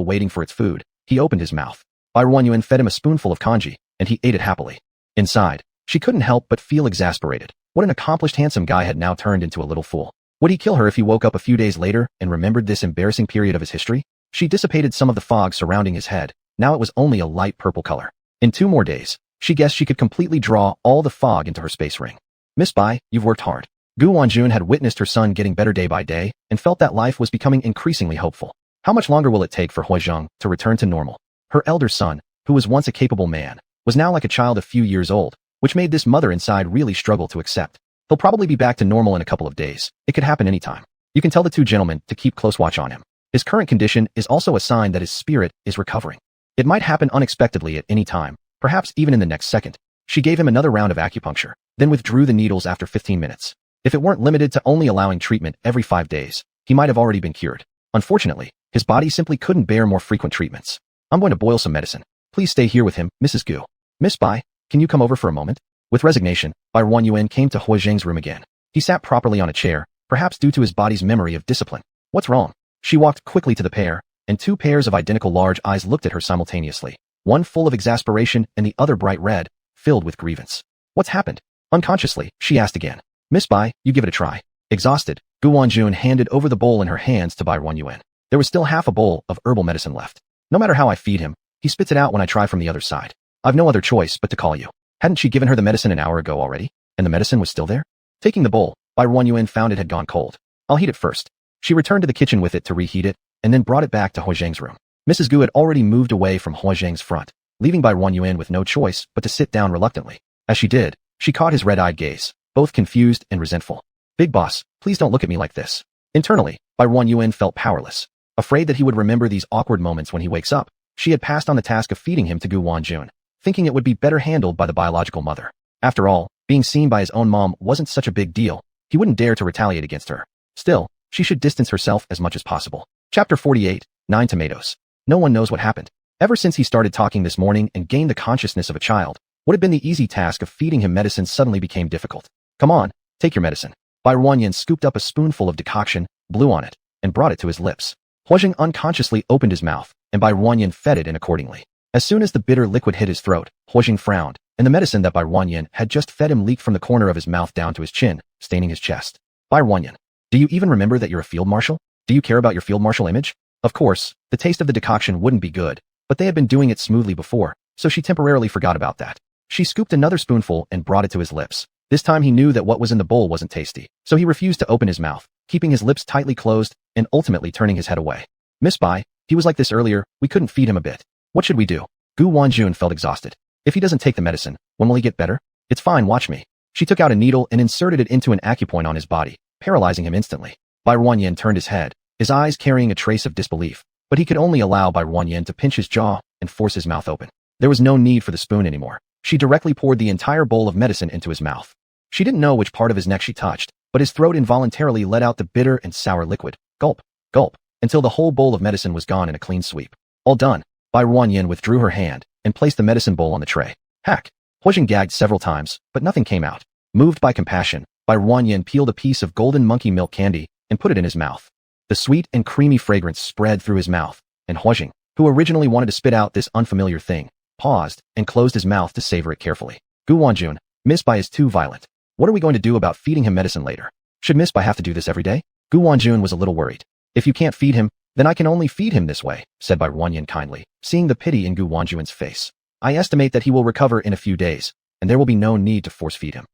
waiting for its food, he opened his mouth. Bai Runyuan fed him a spoonful of congee, and he ate it happily. Inside, she couldn't help but feel exasperated. What an accomplished handsome guy had now turned into a little fool. Would he kill her if he woke up a few days later and remembered this embarrassing period of his history? She dissipated some of the fog surrounding his head. Now it was only a light purple color. In 2 more days, she guessed she could completely draw all the fog into her space ring. Miss Bai, you've worked hard. Gu Wanjun had witnessed her son getting better day by day and felt that life was becoming increasingly hopeful. How much longer will it take for Huozheng to return to normal? Her elder son, who was once a capable man, was now like a child a few years old, which made this mother inside really struggle to accept. He'll probably be back to normal in a couple of days. It could happen anytime. You can tell the 2 gentlemen to keep close watch on him. His current condition is also a sign that his spirit is recovering. It might happen unexpectedly at any time, perhaps even in the next second. She gave him another round of acupuncture, then withdrew the needles after 15 minutes. If it weren't limited to only allowing treatment every 5 days, he might have already been cured. Unfortunately, his body simply couldn't bear more frequent treatments. I'm going to boil some medicine. Please stay here with him, Mrs. Gu. Miss Bai, can you come over for a moment? With resignation, Bai Runyuan came to Huozheng's room again. He sat properly on a chair, perhaps due to his body's memory of discipline. What's wrong? She walked quickly to the pair, and 2 pairs of identical large eyes looked at her simultaneously, one full of exasperation and the other bright red, filled with grievance. What's happened? Unconsciously, she asked again. Miss Bai, you give it a try. Exhausted, Gu Wanjun handed over the bowl in her hands to Bai Runyuan. There was still half a bowl of herbal medicine left. No matter how I feed him, he spits it out when I try from the other side. I've no other choice but to call you. Hadn't she given her the medicine an hour ago already? And the medicine was still there? Taking the bowl, Bai Runyuan found it had gone cold. I'll heat it first. She returned to the kitchen with it to reheat it, and then brought it back to Huozheng's room. Mrs. Gu had already moved away from Huozheng's front, leaving Bai Runyuan with no choice but to sit down reluctantly. As she did, she caught his red-eyed gaze, both confused and resentful. Big boss, please don't look at me like this. Internally, Bai Runyuan felt powerless. Afraid that he would remember these awkward moments when he wakes up, she had passed on the task of feeding him to Gu Wanjun, thinking it would be better handled by the biological mother. After all, being seen by his own mom wasn't such a big deal. He wouldn't dare to retaliate against her. Still, she should distance herself as much as possible. Chapter 48, 9 Tomatoes. No one knows what happened. Ever since he started talking this morning and gained the consciousness of a child, what had been the easy task of feeding him medicine suddenly became difficult. Come on, take your medicine. Bai Ruanyan scooped up a spoonful of decoction, blew on it, and brought it to his lips. Huajing unconsciously opened his mouth, and Bai Ruanyan fed it in accordingly. As soon as the bitter liquid hit his throat, Huajing frowned, and the medicine that Bai Ruanyan had just fed him leaked from the corner of his mouth down to his chin, staining his chest. Bai Ruanyan, do you even remember that you're a field marshal? Do you care about your field marshal image? Of course, the taste of the decoction wouldn't be good, but they had been doing it smoothly before, so she temporarily forgot about that. She scooped another spoonful and brought it to his lips. This time he knew that what was in the bowl wasn't tasty, so he refused to open his mouth, keeping his lips tightly closed and ultimately turning his head away. Miss Bai, he was like this earlier, we couldn't feed him a bit. What should we do? Gu Wanjun felt exhausted. If he doesn't take the medicine, when will he get better? It's fine, watch me. She took out a needle and inserted it into an acupoint on his body, paralyzing him instantly. Bai Ruanyan turned his head, his eyes carrying a trace of disbelief, but he could only allow Bai Ruanyan to pinch his jaw and force his mouth open. There was no need for the spoon anymore. She directly poured the entire bowl of medicine into his mouth. She didn't know which part of his neck she touched, but his throat involuntarily let out the bitter and sour liquid. Gulp, gulp, until the whole bowl of medicine was gone in a clean sweep. All done. Bai Ruanyan withdrew her hand and placed the medicine bowl on the tray. Hack. Huajing gagged several times, but nothing came out. Moved by compassion, Bai Ruanyan peeled a piece of golden monkey milk candy and put it in his mouth. The sweet and creamy fragrance spread through his mouth, and Huajing, who originally wanted to spit out this unfamiliar thing, paused and closed his mouth to savor it carefully. Gu Wanjun, Miss Bai is too violent. What are we going to do about feeding him medicine later? Should Miss Bai have to do this every day? Gu Wanjun was a little worried. If you can't feed him, then I can only feed him this way, said Bai Ruanyan kindly, seeing the pity in Gu Wanjun's face. I estimate that he will recover in a few days, and there will be no need to force feed him.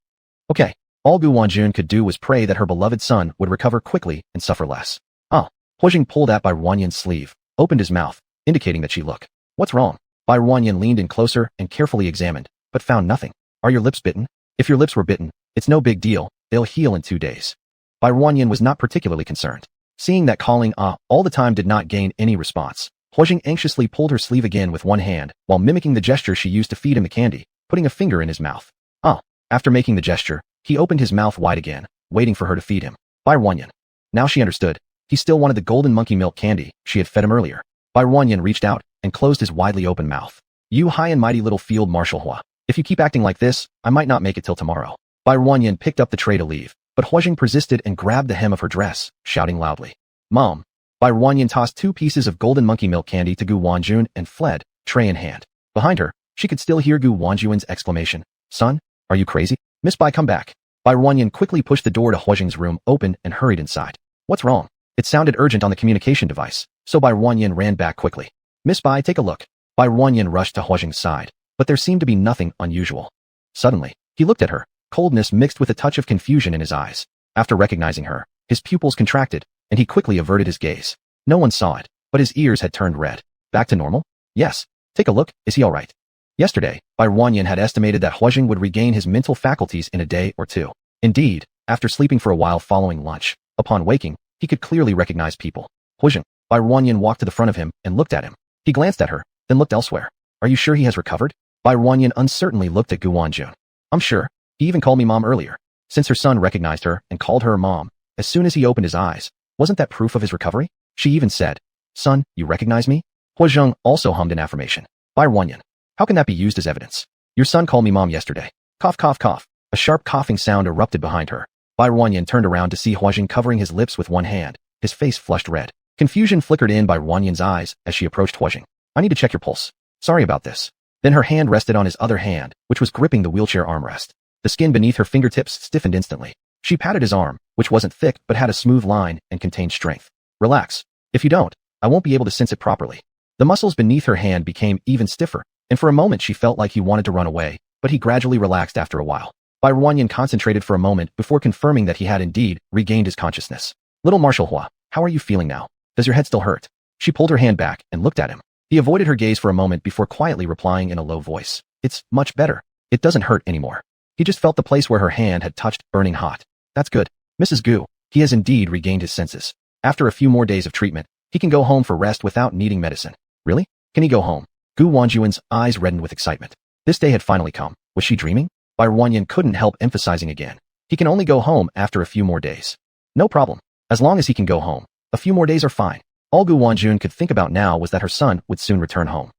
Okay. All Gu Wanjun could do was pray that her beloved son would recover quickly and suffer less. Huajing pulled at Bai Ruanyan's sleeve, opened his mouth, indicating that she look. What's wrong? Bai Ruanyan leaned in closer and carefully examined, but found nothing. Are your lips bitten? If your lips were bitten, it's no big deal, they'll heal in 2 days. Bai Ruanyan was not particularly concerned. Seeing that calling all the time did not gain any response, Huajing anxiously pulled her sleeve again with one hand, while mimicking the gesture she used to feed him the candy, putting a finger in his mouth. After making the gesture, he opened his mouth wide again, waiting for her to feed him. Bai Ruanyan. Now she understood. He still wanted the golden monkey milk candy she had fed him earlier. Bai Ruanyan reached out and closed his widely open mouth. You high and mighty little field marshal Hua. If you keep acting like this, I might not make it till tomorrow. Bai Ruanyan picked up the tray to leave, but Huajing persisted and grabbed the hem of her dress, shouting loudly. Mom. Bai Ruanyan tossed 2 pieces of golden monkey milk candy to Gu Wanjun and fled, tray in hand. Behind her, she could still hear Gu Wanjun's exclamation. Son, are you crazy? Miss Bai, come back. Bai Ruanyan quickly pushed the door to Huajing's room open and hurried inside. What's wrong? It sounded urgent on the communication device, so Bai Ruanyan ran back quickly. Miss Bai, take a look. Bai Ruanyan rushed to Huajing's side, but there seemed to be nothing unusual. Suddenly, he looked at her, coldness mixed with a touch of confusion in his eyes. After recognizing her, his pupils contracted, and he quickly averted his gaze. No one saw it, but his ears had turned red. Back to normal? Yes. Take a look, is he alright? Yesterday, Bai Ruanyan had estimated that Huajing would regain his mental faculties in a day or 2. Indeed, after sleeping for a while following lunch, upon waking, he could clearly recognize people. Huajing. Bai Ruanyan walked to the front of him and looked at him. He glanced at her, then looked elsewhere. Are you sure he has recovered? Bai Ruanyan uncertainly looked at Gu Wanjun. I'm sure. He even called me mom earlier. Since her son recognized her and called her mom, as soon as he opened his eyes, wasn't that proof of his recovery? She even said, Son, you recognize me? Huajing also hummed an affirmation. Bai Ruanyan. How can that be used as evidence? Your son called me mom yesterday. Cough, cough, cough. A sharp coughing sound erupted behind her. Bai Ruanyan turned around to see Huajing covering his lips with one hand, his face flushed red. Confusion flickered in Bai Ruanyan's eyes as she approached Huajing. I need to check your pulse. Sorry about this. Then her hand rested on his other hand, which was gripping the wheelchair armrest. The skin beneath her fingertips stiffened instantly. She patted his arm, which wasn't thick but had a smooth line and contained strength. Relax. If you don't, I won't be able to sense it properly. The muscles beneath her hand became even stiffer, and for a moment she felt like he wanted to run away, but he gradually relaxed after a while. Bai Ruanyan concentrated for a moment before confirming that he had indeed regained his consciousness. Little Marshal Hua, how are you feeling now? Does your head still hurt? She pulled her hand back and looked at him. He avoided her gaze for a moment before quietly replying in a low voice. It's much better. It doesn't hurt anymore. He just felt the place where her hand had touched burning hot. That's good. Mrs. Gu, he has indeed regained his senses. After a few more days of treatment, he can go home for rest without needing medicine. Really? Can he go home? Gu Wanjuan's eyes reddened with excitement. This day had finally come. Was she dreaming? Bai Ruanyan couldn't help emphasizing again. He can only go home after a few more days. No problem. As long as he can go home. A few more days are fine. All Gu Wanjun could think about now was that her son would soon return home.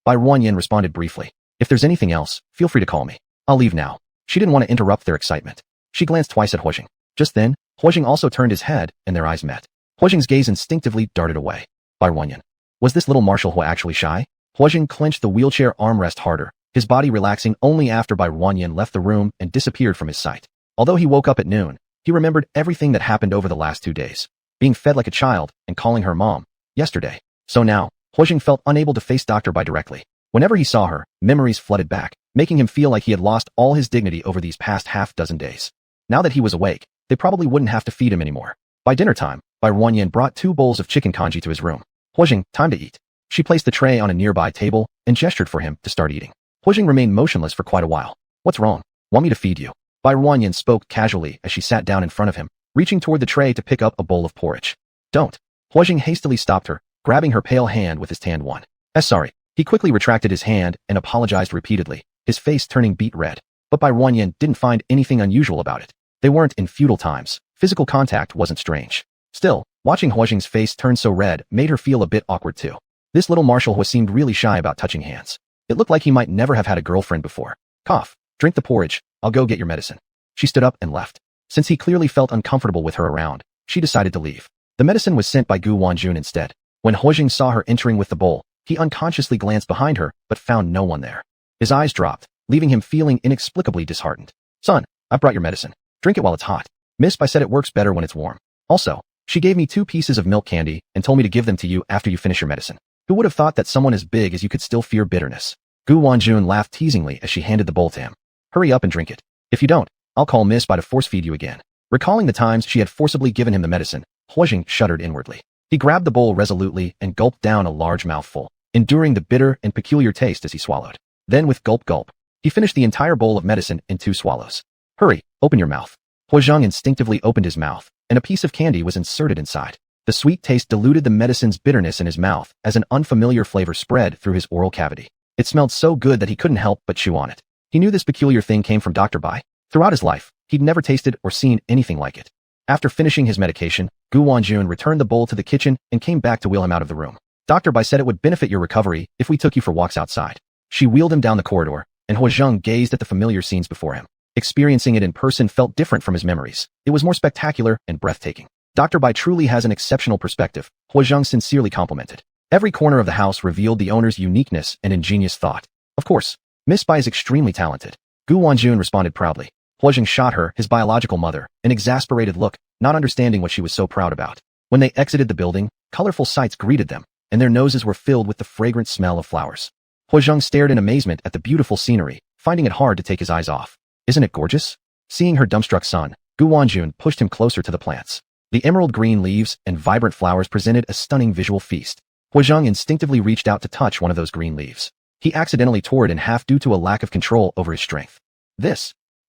Bai Ruanyan responded briefly. If there's anything else, feel free to call me. I'll leave now. She didn't want to interrupt their excitement. She glanced twice at Huojing. Just then, Huojing also turned his head, and their eyes met. Huojing's gaze instinctively darted away. Bai Ruanyan. Was this little Marshal Hua actually shy? Huojing clenched the wheelchair armrest harder, his body relaxing only after Bai Ruanyan left the room and disappeared from his sight. Although he woke up at noon, he remembered everything that happened over the last 2 days. Being fed like a child and calling her mom. Yesterday. So now, Huojing felt unable to face Dr. Bai directly. Whenever he saw her, memories flooded back, making him feel like he had lost all his dignity over these past half-dozen days. Now that he was awake, they probably wouldn't have to feed him anymore. By dinner time, Bai Ruanyan brought 2 bowls of chicken congee to his room. Huojing, time to eat. She placed the tray on a nearby table and gestured for him to start eating. Huojing remained motionless for quite a while. What's wrong? Want me to feed you? Bai Ruanyan spoke casually as she sat down in front of him, reaching toward the tray to pick up a bowl of porridge. Don't. Huojing hastily stopped her, grabbing her pale hand with his tanned one. Sorry. He quickly retracted his hand and apologized repeatedly, his face turning beet red. But Bai Ruanyan didn't find anything unusual about it. They weren't in feudal times. Physical contact wasn't strange. Still, watching Huojing's face turn so red made her feel a bit awkward too. This little Marshal Hua seemed really shy about touching hands. It looked like he might never have had a girlfriend before. Cough. Drink the porridge. I'll go get your medicine. She stood up and left. Since he clearly felt uncomfortable with her around, she decided to leave. The medicine was sent by Gu Wanjun instead. When Huojing saw her entering with the bowl, he unconsciously glanced behind her, but found no one there. His eyes dropped, leaving him feeling inexplicably disheartened. Son, I brought your medicine. Drink it while it's hot. Miss Bai said it works better when it's warm. Also, she gave me 2 pieces of milk candy and told me to give them to you after you finish your medicine. Who would have thought that someone as big as you could still fear bitterness? Gu Wanjun laughed teasingly as she handed the bowl to him. Hurry up and drink it. If you don't, I'll call Miss Bai to force feed you again. Recalling the times she had forcibly given him the medicine, Huojing shuddered inwardly. He grabbed the bowl resolutely and gulped down a large mouthful, enduring the bitter and peculiar taste as he swallowed. Then with gulp, he finished the entire bowl of medicine in 2 swallows. Hurry, open your mouth. Huojing instinctively opened his mouth, and a piece of candy was inserted inside. The sweet taste diluted the medicine's bitterness in his mouth as an unfamiliar flavor spread through his oral cavity. It smelled so good that he couldn't help but chew on it. He knew this peculiar thing came from Dr. Bai. Throughout his life, he'd never tasted or seen anything like it. After finishing his medication, Gu Wanjun returned the bowl to the kitchen and came back to wheel him out of the room. Dr. Bai said it would benefit your recovery if we took you for walks outside. She wheeled him down the corridor, and Huojing gazed at the familiar scenes before him. Experiencing it in person felt different from his memories. It was more spectacular and breathtaking. Dr. Bai truly has an exceptional perspective, Huojing sincerely complimented. Every corner of the house revealed the owner's uniqueness and ingenious thought. Of course, Miss Bai is extremely talented. Gu Wanjun responded proudly. Huojing shot her, his biological mother, an exasperated look, not understanding what she was so proud about. When they exited the building, colorful sights greeted them, and their noses were filled with the fragrant smell of flowers. Huojing stared in amazement at the beautiful scenery, finding it hard to take his eyes off. Isn't it gorgeous? Seeing her dumbstruck son, Gu Wanjun pushed him closer to the plants. The emerald green leaves and vibrant flowers presented a stunning visual feast. Huojing instinctively reached out to touch one of those green leaves. He accidentally tore it in half due to a lack of control over his strength.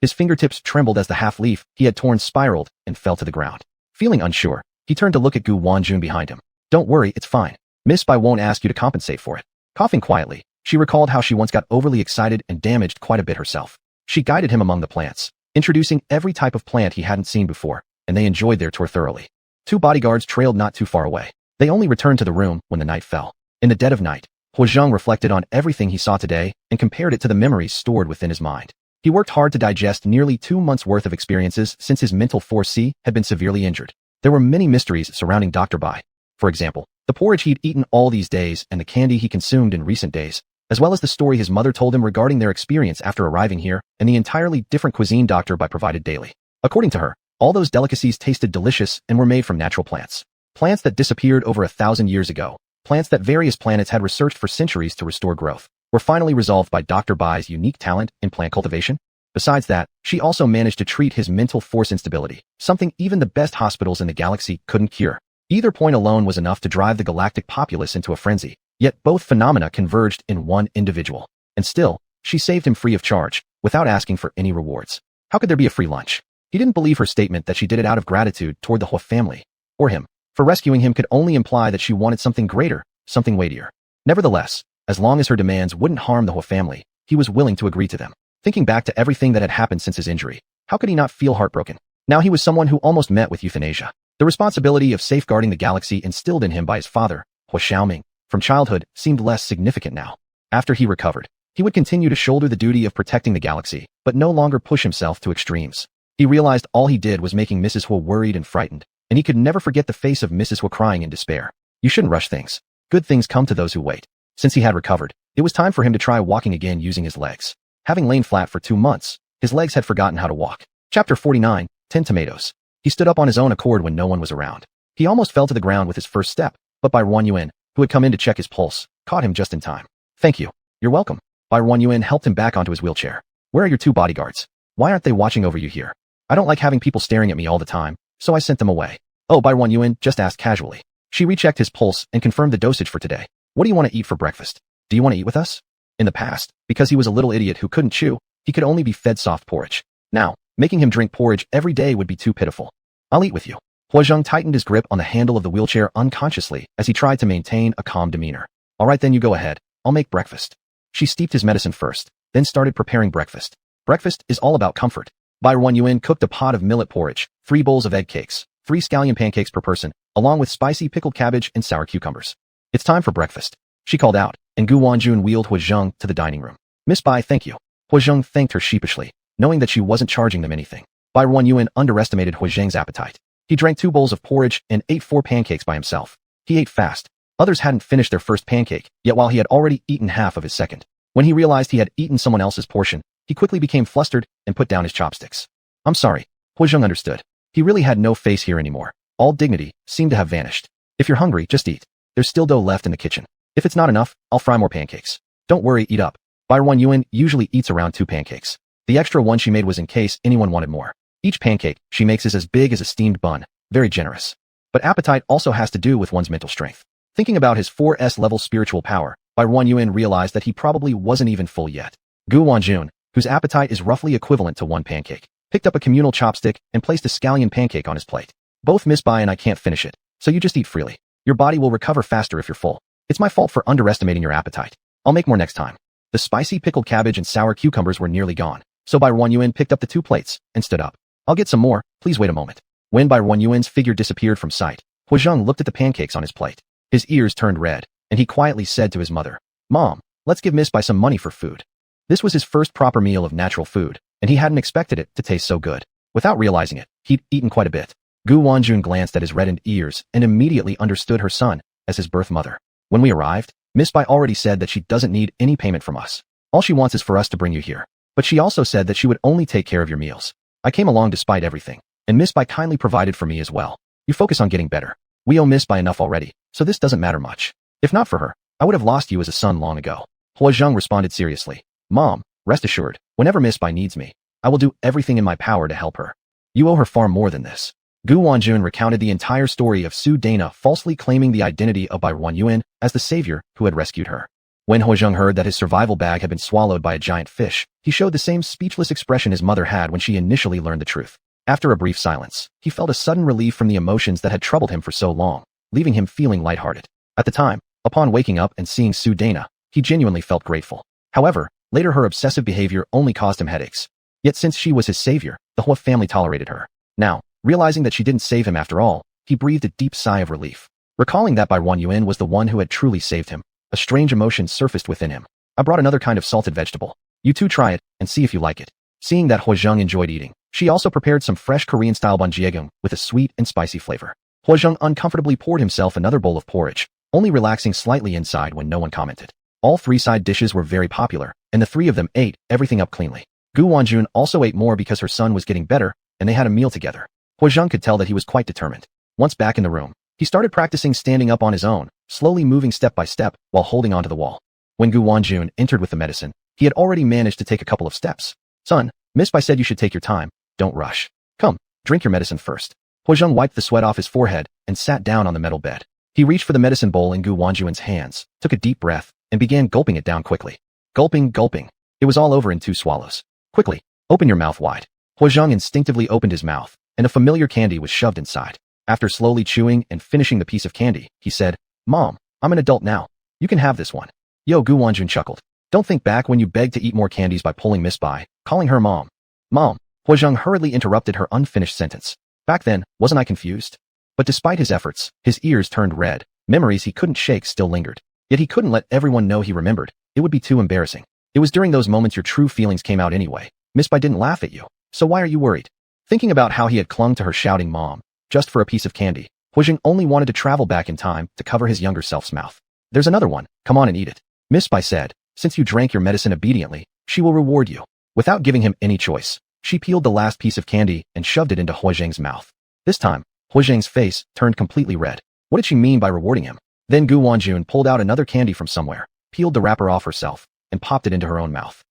His fingertips trembled as the half-leaf he had torn spiraled and fell to the ground. Feeling unsure, he turned to look at Gu Wanjun behind him. Don't worry, it's fine. Miss Bai won't ask you to compensate for it. Coughing quietly, she recalled how she once got overly excited and damaged quite a bit herself. She guided him among the plants, introducing every type of plant he hadn't seen before, and they enjoyed their tour thoroughly. 2 bodyguards trailed not too far away. They only returned to the room when the night fell. In the dead of night, Huojing reflected on everything he saw today and compared it to the memories stored within his mind. He worked hard to digest nearly 2 months' worth of experiences since his mental force had been severely injured. There were many mysteries surrounding Dr. Bai. For example, the porridge he'd eaten all these days and the candy he consumed in recent days, as well as the story his mother told him regarding their experience after arriving here and the entirely different cuisine Dr. Bai provided daily. According to her, all those delicacies tasted delicious and were made from natural plants. Plants that disappeared over 1,000 years ago, plants that various planets had researched for centuries to restore growth, were finally resolved by Dr. Bai's unique talent in plant cultivation. Besides that, she also managed to treat his mental force instability, something even the best hospitals in the galaxy couldn't cure. Either point alone was enough to drive the galactic populace into a frenzy, yet both phenomena converged in one individual. And still, she saved him free of charge, without asking for any rewards. How could there be a free lunch? He didn't believe her statement that she did it out of gratitude toward the Hua family, or him. For rescuing him could only imply that she wanted something greater, something weightier. Nevertheless, as long as her demands wouldn't harm the Hua family, he was willing to agree to them. Thinking back to everything that had happened since his injury, how could he not feel heartbroken? Now he was someone who almost met with euthanasia. The responsibility of safeguarding the galaxy instilled in him by his father, Hua Xiaoming, from childhood seemed less significant now. After he recovered, he would continue to shoulder the duty of protecting the galaxy, but no longer push himself to extremes. He realized all he did was making Mrs. Hua worried and frightened, and he could never forget the face of Mrs. Hua crying in despair. You shouldn't rush things. Good things come to those who wait. Since he had recovered, it was time for him to try walking again using his legs. Having lain flat for 2 months, his legs had forgotten how to walk. Chapter 49, 10 Tomatoes. He stood up on his own accord when no one was around. He almost fell to the ground with his first step, but Bai Ruanyuan, who had come in to check his pulse, caught him just in time. Thank you. You're welcome. Bai Ruanyuan helped him back onto his wheelchair. Where are your 2 bodyguards? Why aren't they watching over you here? I don't like having people staring at me all the time, so I sent them away. Oh, Bai Ruanyuan just asked casually. She rechecked his pulse and confirmed the dosage for today. What do you want to eat for breakfast? Do you want to eat with us? In the past, because he was a little idiot who couldn't chew, he could only be fed soft porridge. Now, making him drink porridge every day would be too pitiful. I'll eat with you. Hua Zheng tightened his grip on the handle of the wheelchair unconsciously as he tried to maintain a calm demeanor. All right, then you go ahead. I'll make breakfast. She steeped his medicine first, then started preparing breakfast. Breakfast is all about comfort. Bai Ruanyuan cooked a pot of millet porridge, 3 bowls of egg cakes, 3 scallion pancakes per person, along with spicy pickled cabbage and sour cucumbers. It's time for breakfast, she called out, and Gu Wanjun wheeled Hua Zheng to the dining room. Miss Bai, thank you. Hua Zheng thanked her sheepishly, knowing that she wasn't charging them anything. Bai Ruanyuan underestimated Hua Zheng's appetite. He drank 2 bowls of porridge and ate 4 pancakes by himself. He ate fast. Others hadn't finished their first pancake, yet while he had already eaten half of his second. When he realized he had eaten someone else's portion, he quickly became flustered and put down his chopsticks. I'm sorry. Hua Zheng understood. He really had no face here anymore. All dignity seemed to have vanished. If you're hungry, just eat. There's still dough left in the kitchen. If it's not enough, I'll fry more pancakes. Don't worry, eat up. Bai Ruanyuan usually eats around 2 pancakes. The extra one she made was in case anyone wanted more. Each pancake she makes is as big as a steamed bun, very generous. But appetite also has to do with one's mental strength. Thinking about his 4S level spiritual power, Bai Ruanyuan realized that he probably wasn't even full yet. Gu Wanjun, whose appetite is roughly equivalent to 1 pancake, picked up a communal chopstick and placed a scallion pancake on his plate. Both Miss Bai and I can't finish it, so you just eat freely. Your body will recover faster if you're full. It's my fault for underestimating your appetite. I'll make more next time. The spicy pickled cabbage and sour cucumbers were nearly gone, so Bai Ruanyuan picked up the 2 plates and stood up. I'll get some more, please wait a moment. When Bai Ruanyuan's figure disappeared from sight, Hua Zheng looked at the pancakes on his plate. His ears turned red, and he quietly said to his mother, Mom, let's give Miss Bai some money for food. This was his first proper meal of natural food, and he hadn't expected it to taste so good. Without realizing it, he'd eaten quite a bit. Gu Wanjun glanced at his reddened ears and immediately understood her son as his birth mother. When we arrived, Miss Bai already said that she doesn't need any payment from us. All she wants is for us to bring you here. But she also said that she would only take care of your meals. I came along despite everything, and Miss Bai kindly provided for me as well. You focus on getting better. We owe Miss Bai enough already, so this doesn't matter much. If not for her, I would have lost you as a son long ago. Hua Zheng responded seriously. Mom, rest assured, whenever Miss Bai needs me, I will do everything in my power to help her. You owe her far more than this. Gu Wanjun recounted the entire story of Su Dana falsely claiming the identity of Bai Ruanyuan as the savior who had rescued her. When Hua Zheng heard that his survival bag had been swallowed by a giant fish, he showed the same speechless expression his mother had when she initially learned the truth. After a brief silence, he felt a sudden relief from the emotions that had troubled him for so long, leaving him feeling lighthearted. At the time, upon waking up and seeing Su Dana, he genuinely felt grateful. However, later her obsessive behavior only caused him headaches. Yet since she was his savior, the Hua family tolerated her. Now, realizing that she didn't save him after all, he breathed a deep sigh of relief. Recalling that Bai Ruanyuan was the one who had truly saved him, a strange emotion surfaced within him. I brought another kind of salted vegetable. You too try it, and see if you like it. Seeing that Hua Zheng enjoyed eating, she also prepared some fresh Korean-style banjiagung with a sweet and spicy flavor. Hua Zheng uncomfortably poured himself another bowl of porridge, only relaxing slightly inside when no one commented. All 3 side dishes were very popular, and the 3 of them ate everything up cleanly. Gu Wanjun also ate more because her son was getting better, and they had a meal together. Hua Zheng could tell that he was quite determined. Once back in the room, he started practicing standing up on his own, slowly moving step by step while holding onto the wall. When Gu Wanjun entered with the medicine, he had already managed to take a couple of steps. Son, Miss Bai said you should take your time. Don't rush. Come, drink your medicine first. Hua Zheng wiped the sweat off his forehead and sat down on the metal bed. He reached for the medicine bowl in Gu Wanjun's hands, took a deep breath, and began gulping it down quickly. Gulping, gulping. It was all over in 2 swallows. Quickly, open your mouth wide. Hua Zheng instinctively opened his mouth, and a familiar candy was shoved inside. After slowly chewing and finishing the piece of candy, he said, Mom, I'm an adult now. You can have this one. Yo, Gu Wanjun chuckled. Don't think back when you begged to eat more candies by pulling Miss Bai, calling her mom. Mom. Huazheng hurriedly interrupted her unfinished sentence. Back then, wasn't I confused? But despite his efforts, his ears turned red. Memories he couldn't shake still lingered. Yet he couldn't let everyone know he remembered. It would be too embarrassing. It was during those moments your true feelings came out anyway. Miss Bai didn't laugh at you. So why are you worried? Thinking about how he had clung to her shouting mom, just for a piece of candy, Huazheng only wanted to travel back in time to cover his younger self's mouth. There's another one, come on and eat it. Miss Bai said, since you drank your medicine obediently, she will reward you. Without giving him any choice, she peeled the last piece of candy and shoved it into Huazheng's mouth. This time, Huazheng's face turned completely red. What did she mean by rewarding him? Then Gu Wanjun pulled out another candy from somewhere, peeled the wrapper off herself, and popped it into her own mouth.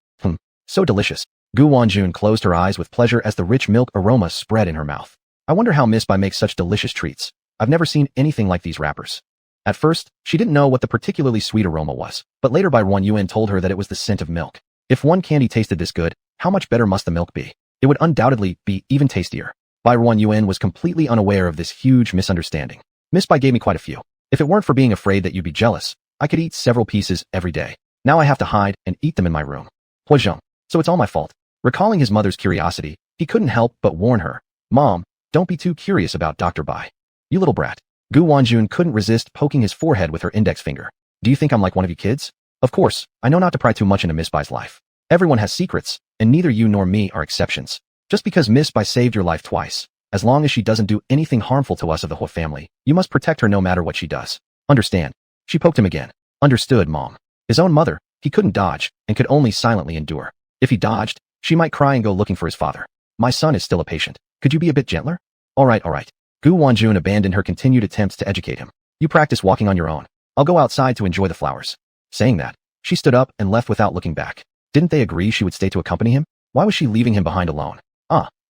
So delicious. Gu Wanjun closed her eyes with pleasure as the rich milk aroma spread in her mouth. I wonder how Miss Bai makes such delicious treats. I've never seen anything like these wrappers. At first, she didn't know what the particularly sweet aroma was, but later Bai Yuan told her that it was the scent of milk. If one candy tasted this good, how much better must the milk be? It would undoubtedly be even tastier. Bai Yuan was completely unaware of this huge misunderstanding. Miss Bai gave me quite a few. If it weren't for being afraid that you'd be jealous, I could eat several pieces every day. Now I have to hide and eat them in my room. Huazheng, so it's all my fault. Recalling his mother's curiosity, he couldn't help but warn her. Mom, don't be too curious about Dr. Bai. You little brat. Gu Wanjun couldn't resist poking his forehead with her index finger. Do you think I'm like one of you kids? Of course, I know not to pry too much into Miss Bai's life. Everyone has secrets, and neither you nor me are exceptions. Just because Miss Bai saved your life twice, as long as she doesn't do anything harmful to us of the Hua family, you must protect her no matter what she does. Understand? She poked him again. Understood, Mom. His own mother, he couldn't dodge, and could only silently endure. If he dodged, she might cry and go looking for his father. My son is still a patient. Could you be a bit gentler? All right. Gu Wanjun abandoned her continued attempts to educate him. You practice walking on your own. I'll go outside to enjoy the flowers. Saying that, she stood up and left without looking back. Didn't they agree she would stay to accompany him? Why was she leaving him behind alone?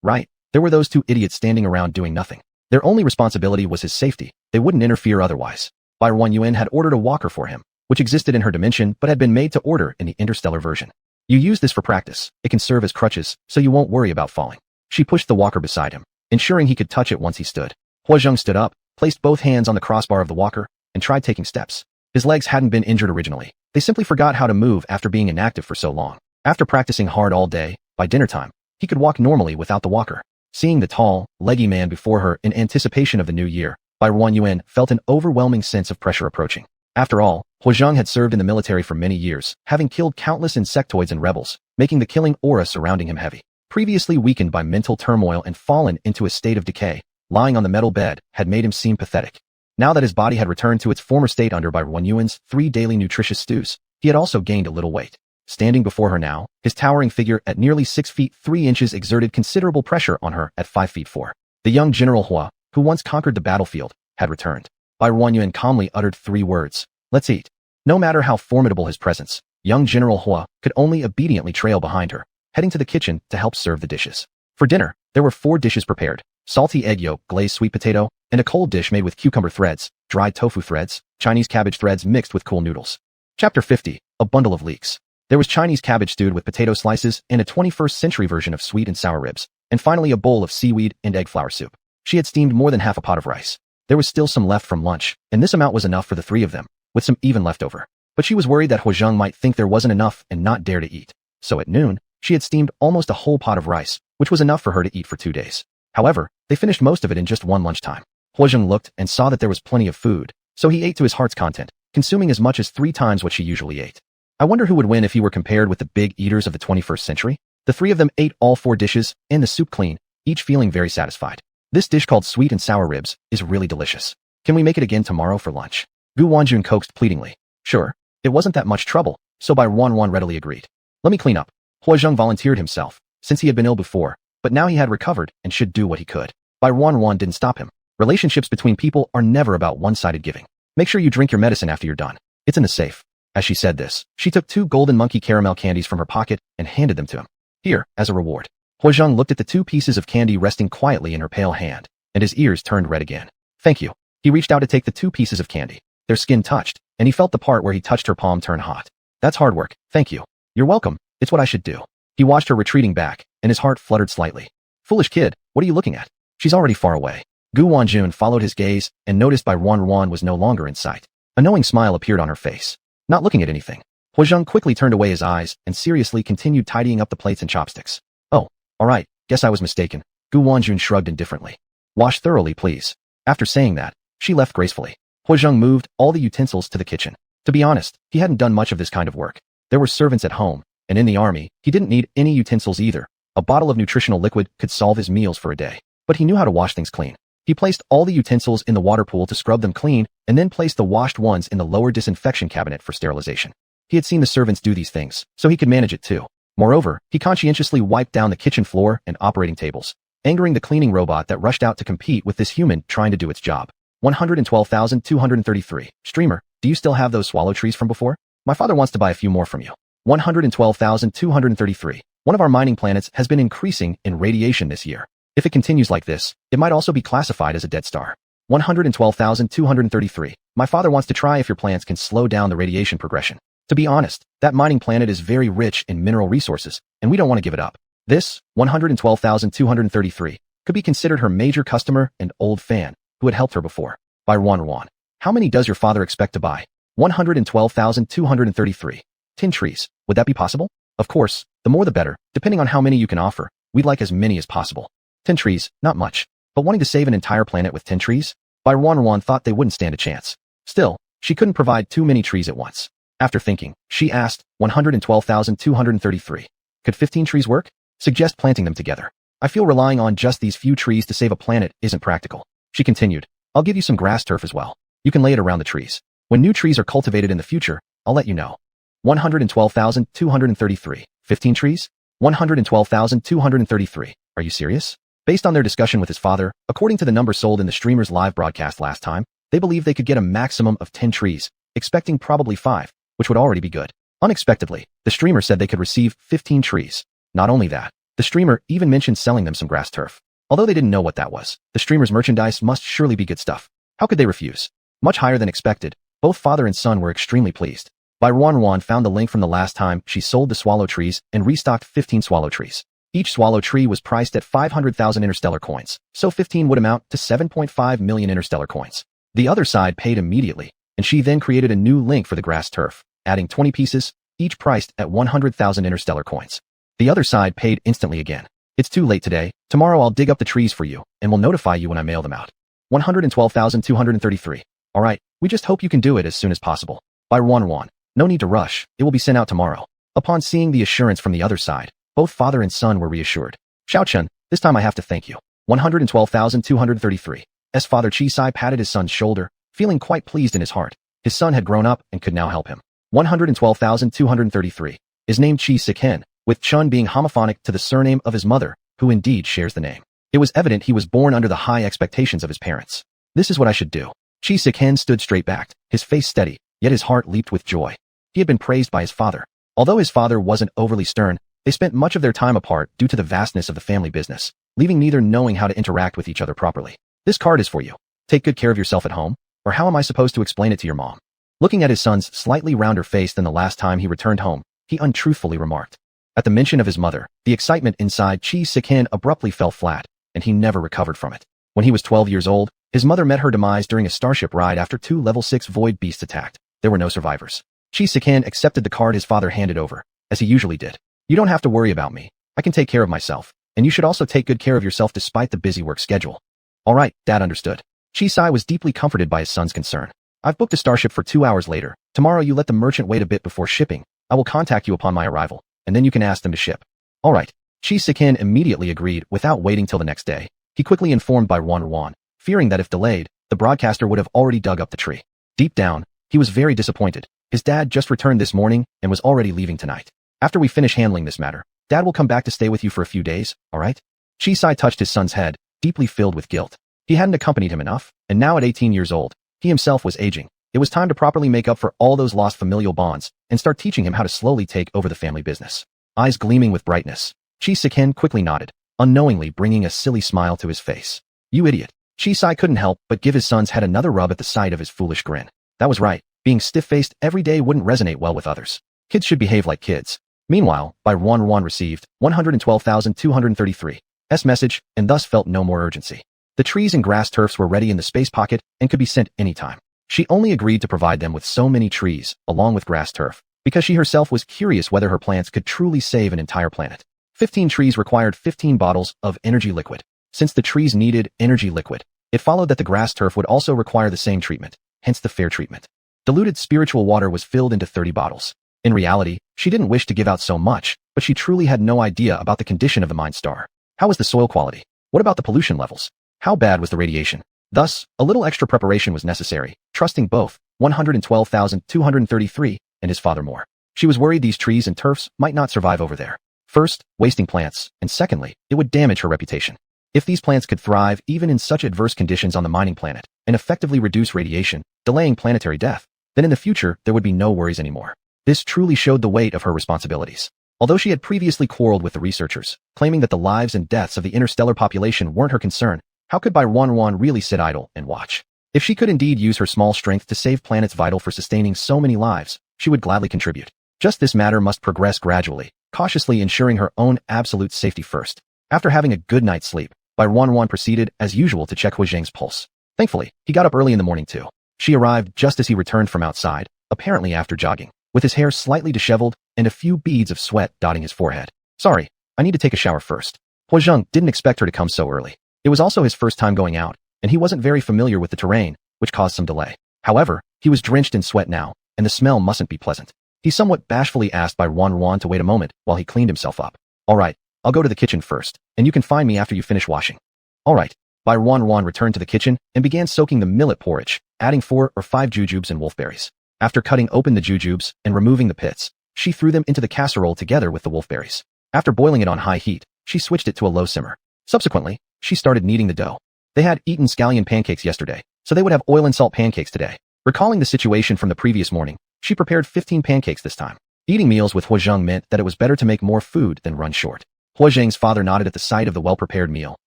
Right. There were those two idiots standing around doing nothing. Their only responsibility was his safety. They wouldn't interfere otherwise. Bai Yuan had ordered a walker for him, which existed in her dimension but had been made to order in the interstellar version. You use this for practice. It can serve as crutches, so you won't worry about falling. She pushed the walker beside him, ensuring he could touch it once he stood. Huazheng stood up, placed both hands on the crossbar of the walker, and tried taking steps. His legs hadn't been injured originally. They simply forgot how to move after being inactive for so long. After practicing hard all day, by dinner time, he could walk normally without the walker. Seeing the tall, leggy man before her in anticipation of the new year, Bai Yuan felt an overwhelming sense of pressure approaching. After all, Huazheng had served in the military for many years, having killed countless insectoids and rebels, making the killing aura surrounding him heavy. Previously weakened by mental turmoil and fallen into a state of decay, lying on the metal bed had made him seem pathetic. Now that his body had returned to its former state under Bai Yuan's 3 daily nutritious stews, he had also gained a little weight. Standing before her now, his towering figure at nearly 6 feet 3 inches exerted considerable pressure on her at 5 feet 4. The young General Hua, who once conquered the battlefield, had returned. Bai Yuan calmly uttered 3 words. Let's eat. No matter how formidable his presence, young General Hua could only obediently trail behind her, heading to the kitchen to help serve the dishes. For dinner, there were 4 dishes prepared: salty egg yolk, glazed sweet potato, and a cold dish made with cucumber threads, dried tofu threads, Chinese cabbage threads mixed with cool noodles. Chapter 50, A Bundle of Leeks. There was Chinese cabbage stewed with potato slices and a 21st century version of sweet and sour ribs, and finally a bowl of seaweed and egg flour soup. She had steamed more than half a pot of rice. There was still some left from lunch, and this amount was enough for the 3 of them, with some even left over. But she was worried that Huazheng might think there wasn't enough and not dare to eat. So at noon, she had steamed almost a whole pot of rice, which was enough for her to eat for 2 days. However, they finished most of it in just one lunchtime. Huazheng looked and saw that there was plenty of food, so he ate to his heart's content, consuming as much as 3 times what she usually ate. I wonder who would win if he were compared with the big eaters of the 21st century? The 3 of them ate all 4 dishes, and the soup clean, each feeling very satisfied. This dish called sweet and sour ribs is really delicious. Can we make it again tomorrow for lunch? Gu Wanjun coaxed pleadingly. Sure. It wasn't that much trouble, so Bai Yuan readily agreed. Let me clean up. Huazheng volunteered himself, since he had been ill before, but now he had recovered and should do what he could. Bai Yuan didn't stop him. Relationships between people are never about one-sided giving. Make sure you drink your medicine after you're done. It's in the safe. As she said this, she took 2 golden monkey caramel candies from her pocket and handed them to him. Here, as a reward. Huazheng looked at the 2 pieces of candy resting quietly in her pale hand, and his ears turned red again. Thank you. He reached out to take the 2 pieces of candy. Their skin touched, and he felt the part where he touched her palm turn hot. That's hard work, thank you. You're welcome, it's what I should do. He watched her retreating back, and his heart fluttered slightly. Foolish kid, what are you looking at? She's already far away. Gu Wanjun followed his gaze and noticed Bai Yuan was no longer in sight. A knowing smile appeared on her face. not looking at anything. Huizheng quickly turned away his eyes and seriously continued tidying up the plates and chopsticks. Oh, alright, guess I was mistaken. Gu Wanjun shrugged indifferently. Wash thoroughly, please. After saying that, she left gracefully. Huizheng moved all the utensils to the kitchen. To be honest, he hadn't done much of this kind of work. There were servants at home, and in the army, he didn't need any utensils either. A bottle of nutritional liquid could solve his meals for a day. But he knew how to wash things clean. He placed all the utensils in the water pool to scrub them clean, and then placed the washed ones in the lower disinfection cabinet for sterilization. He had seen the servants do these things, so he could manage it too. Moreover, he conscientiously wiped down the kitchen floor and operating tables, angering the cleaning robot that rushed out to compete with this human trying to do its job. 112,233. Streamer, do you still have those swallow trees from before? My father wants to buy a few more from you. 112,233. One of our mining planets has been increasing in radiation this year. If it continues like this, it might also be classified as a dead star. 112,233. My father wants to try if your plants can slow down the radiation progression. To be honest, that mining planet is very rich in mineral resources, and we don't want to give it up. This, 112,233, could be considered her major customer and old fan, who had helped her before. By Wan. How many does your father expect to buy? 112,233. 10 trees. Would that be possible? Of course, the more the better, depending on how many you can offer. We'd like as many as possible. 10 trees, not much. But wanting to save an entire planet with 10 trees? By Wan thought they wouldn't stand a chance. Still, she couldn't provide too many trees at once. After thinking, she asked, 112,233. Could 15 trees work? Suggest planting them together. I feel relying on just these few trees to save a planet isn't practical. She continued, I'll give you some grass turf as well. You can lay it around the trees. When new trees are cultivated in the future, I'll let you know. 112,233. 15 trees? 112,233. Are you serious? Based on their discussion with his father, according to the number sold in the streamer's live broadcast last time, they believed they could get a maximum of 10 trees, expecting probably 5, which would already be good. Unexpectedly, the streamer said they could receive 15 trees. Not only that, the streamer even mentioned selling them some grass turf. Although they didn't know what that was, the streamer's merchandise must surely be good stuff. How could they refuse? Much higher than expected, both father and son were extremely pleased. Bai Wan found the link from the last time she sold the swallow trees and restocked 15 swallow trees. Each swallow tree was priced at 500,000 interstellar coins, so 15 would amount to 7.5 million interstellar coins. The other side paid immediately, and she then created a new link for the grass turf, adding 20 pieces, each priced at 100,000 interstellar coins. The other side paid instantly again. It's too late today. Tomorrow I'll dig up the trees for you, and will notify you when I mail them out. 112,233. Alright, we just hope you can do it as soon as possible. By Wan. No need to rush, it will be sent out tomorrow. Upon seeing the assurance from the other side, both father and son were reassured. Xiaochun, this time I have to thank you. 112,233. As Father Chisai patted his son's shoulder, feeling quite pleased in his heart. His son had grown up and could now help him. 112,233. Is named Chi Siken, with Chun being homophonic to the surname of his mother, who indeed shares the name. It was evident he was born under the high expectations of his parents. This is what I should do. Chi Siken stood straight-backed, his face steady, yet his heart leaped with joy. He had been praised by his father. Although his father wasn't overly stern, they spent much of their time apart due to the vastness of the family business, leaving neither knowing how to interact with each other properly. This card is for you. Take good care of yourself at home, or how am I supposed to explain it to your mom? Looking at his son's slightly rounder face than the last time he returned home, he untruthfully remarked. At the mention of his mother, the excitement inside Chi Siken abruptly fell flat, and he never recovered from it. When he was 12 years old, his mother met her demise during a starship ride after 2 level 6 void beasts attacked. There were no survivors. Chi Siken accepted the card his father handed over, as he usually did. You don't have to worry about me. I can take care of myself, and you should also take good care of yourself despite the busy work schedule. All right, Dad understood. Chisai was deeply comforted by his son's concern. I've booked a starship for 2 hours later. Tomorrow you let the merchant wait a bit before shipping. I will contact you upon my arrival, and then you can ask them to ship. All right. Chi Siken immediately agreed without waiting till the next day. He quickly informed by Wan, fearing that if delayed, the broadcaster would have already dug up the tree. Deep down, he was very disappointed. His dad just returned this morning and was already leaving tonight. After we finish handling this matter, Dad will come back to stay with you for a few days, all right? Chisai touched his son's head, deeply filled with guilt. He hadn't accompanied him enough, and now at 18 years old, he himself was aging. It was time to properly make up for all those lost familial bonds and start teaching him how to slowly take over the family business. Eyes gleaming with brightness, Chi Siken quickly nodded, unknowingly bringing a silly smile to his face. You idiot. Chisai couldn't help but give his son's head another rub at the sight of his foolish grin. That was right, being stiff-faced every day wouldn't resonate well with others. Kids should behave like kids. Meanwhile, by Wan received 112,233 message and thus felt no more urgency. The trees and grass turfs were ready in the space pocket and could be sent anytime. She only agreed to provide them with so many trees, along with grass turf, because she herself was curious whether her plants could truly save an entire planet. 15 trees required 15 bottles of energy liquid. Since the trees needed energy liquid, it followed that the grass turf would also require the same treatment, hence the fair treatment. Diluted spiritual water was filled into 30 bottles. In reality, she didn't wish to give out so much, but she truly had no idea about the condition of the mine star. How was the soil quality? What about the pollution levels? How bad was the radiation? Thus, a little extra preparation was necessary, trusting both 112,233 and his father more. She was worried these trees and turfs might not survive over there. First, wasting plants, and secondly, it would damage her reputation. If these plants could thrive even in such adverse conditions on the mining planet and effectively reduce radiation, delaying planetary death, then in the future there would be no worries anymore. This truly showed the weight of her responsibilities. Although she had previously quarreled with the researchers, claiming that the lives and deaths of the interstellar population weren't her concern, how could Barren really sit idle and watch? If she could indeed use her small strength to save planets vital for sustaining so many lives, she would gladly contribute. Just this matter must progress gradually, cautiously ensuring her own absolute safety first. After having a good night's sleep, Barren proceeded, as usual, to check Hu Zhang's pulse. Thankfully, he got up early in the morning too. She arrived just as he returned from outside, apparently after jogging, with his hair slightly disheveled and a few beads of sweat dotting his forehead. Sorry, I need to take a shower first. Hu Zhang didn't expect her to come so early. It was also his first time going out, and he wasn't very familiar with the terrain, which caused some delay. However, he was drenched in sweat now, and the smell mustn't be pleasant. He somewhat bashfully asked Barren to wait a moment while he cleaned himself up. All right, I'll go to the kitchen first, and you can find me after you finish washing. All right. Barren returned to the kitchen and began soaking the millet porridge, adding 4 or 5 jujubes and wolfberries. After cutting open the jujubes and removing the pits, she threw them into the casserole together with the wolfberries. After boiling it on high heat, she switched it to a low simmer. Subsequently, she started kneading the dough. They had eaten scallion pancakes yesterday, so they would have oil and salt pancakes today. Recalling the situation from the previous morning, she prepared 15 pancakes this time. Eating meals with Hu Zhang meant that it was better to make more food than run short. Hu Zhang's father nodded at the sight of the well-prepared meal,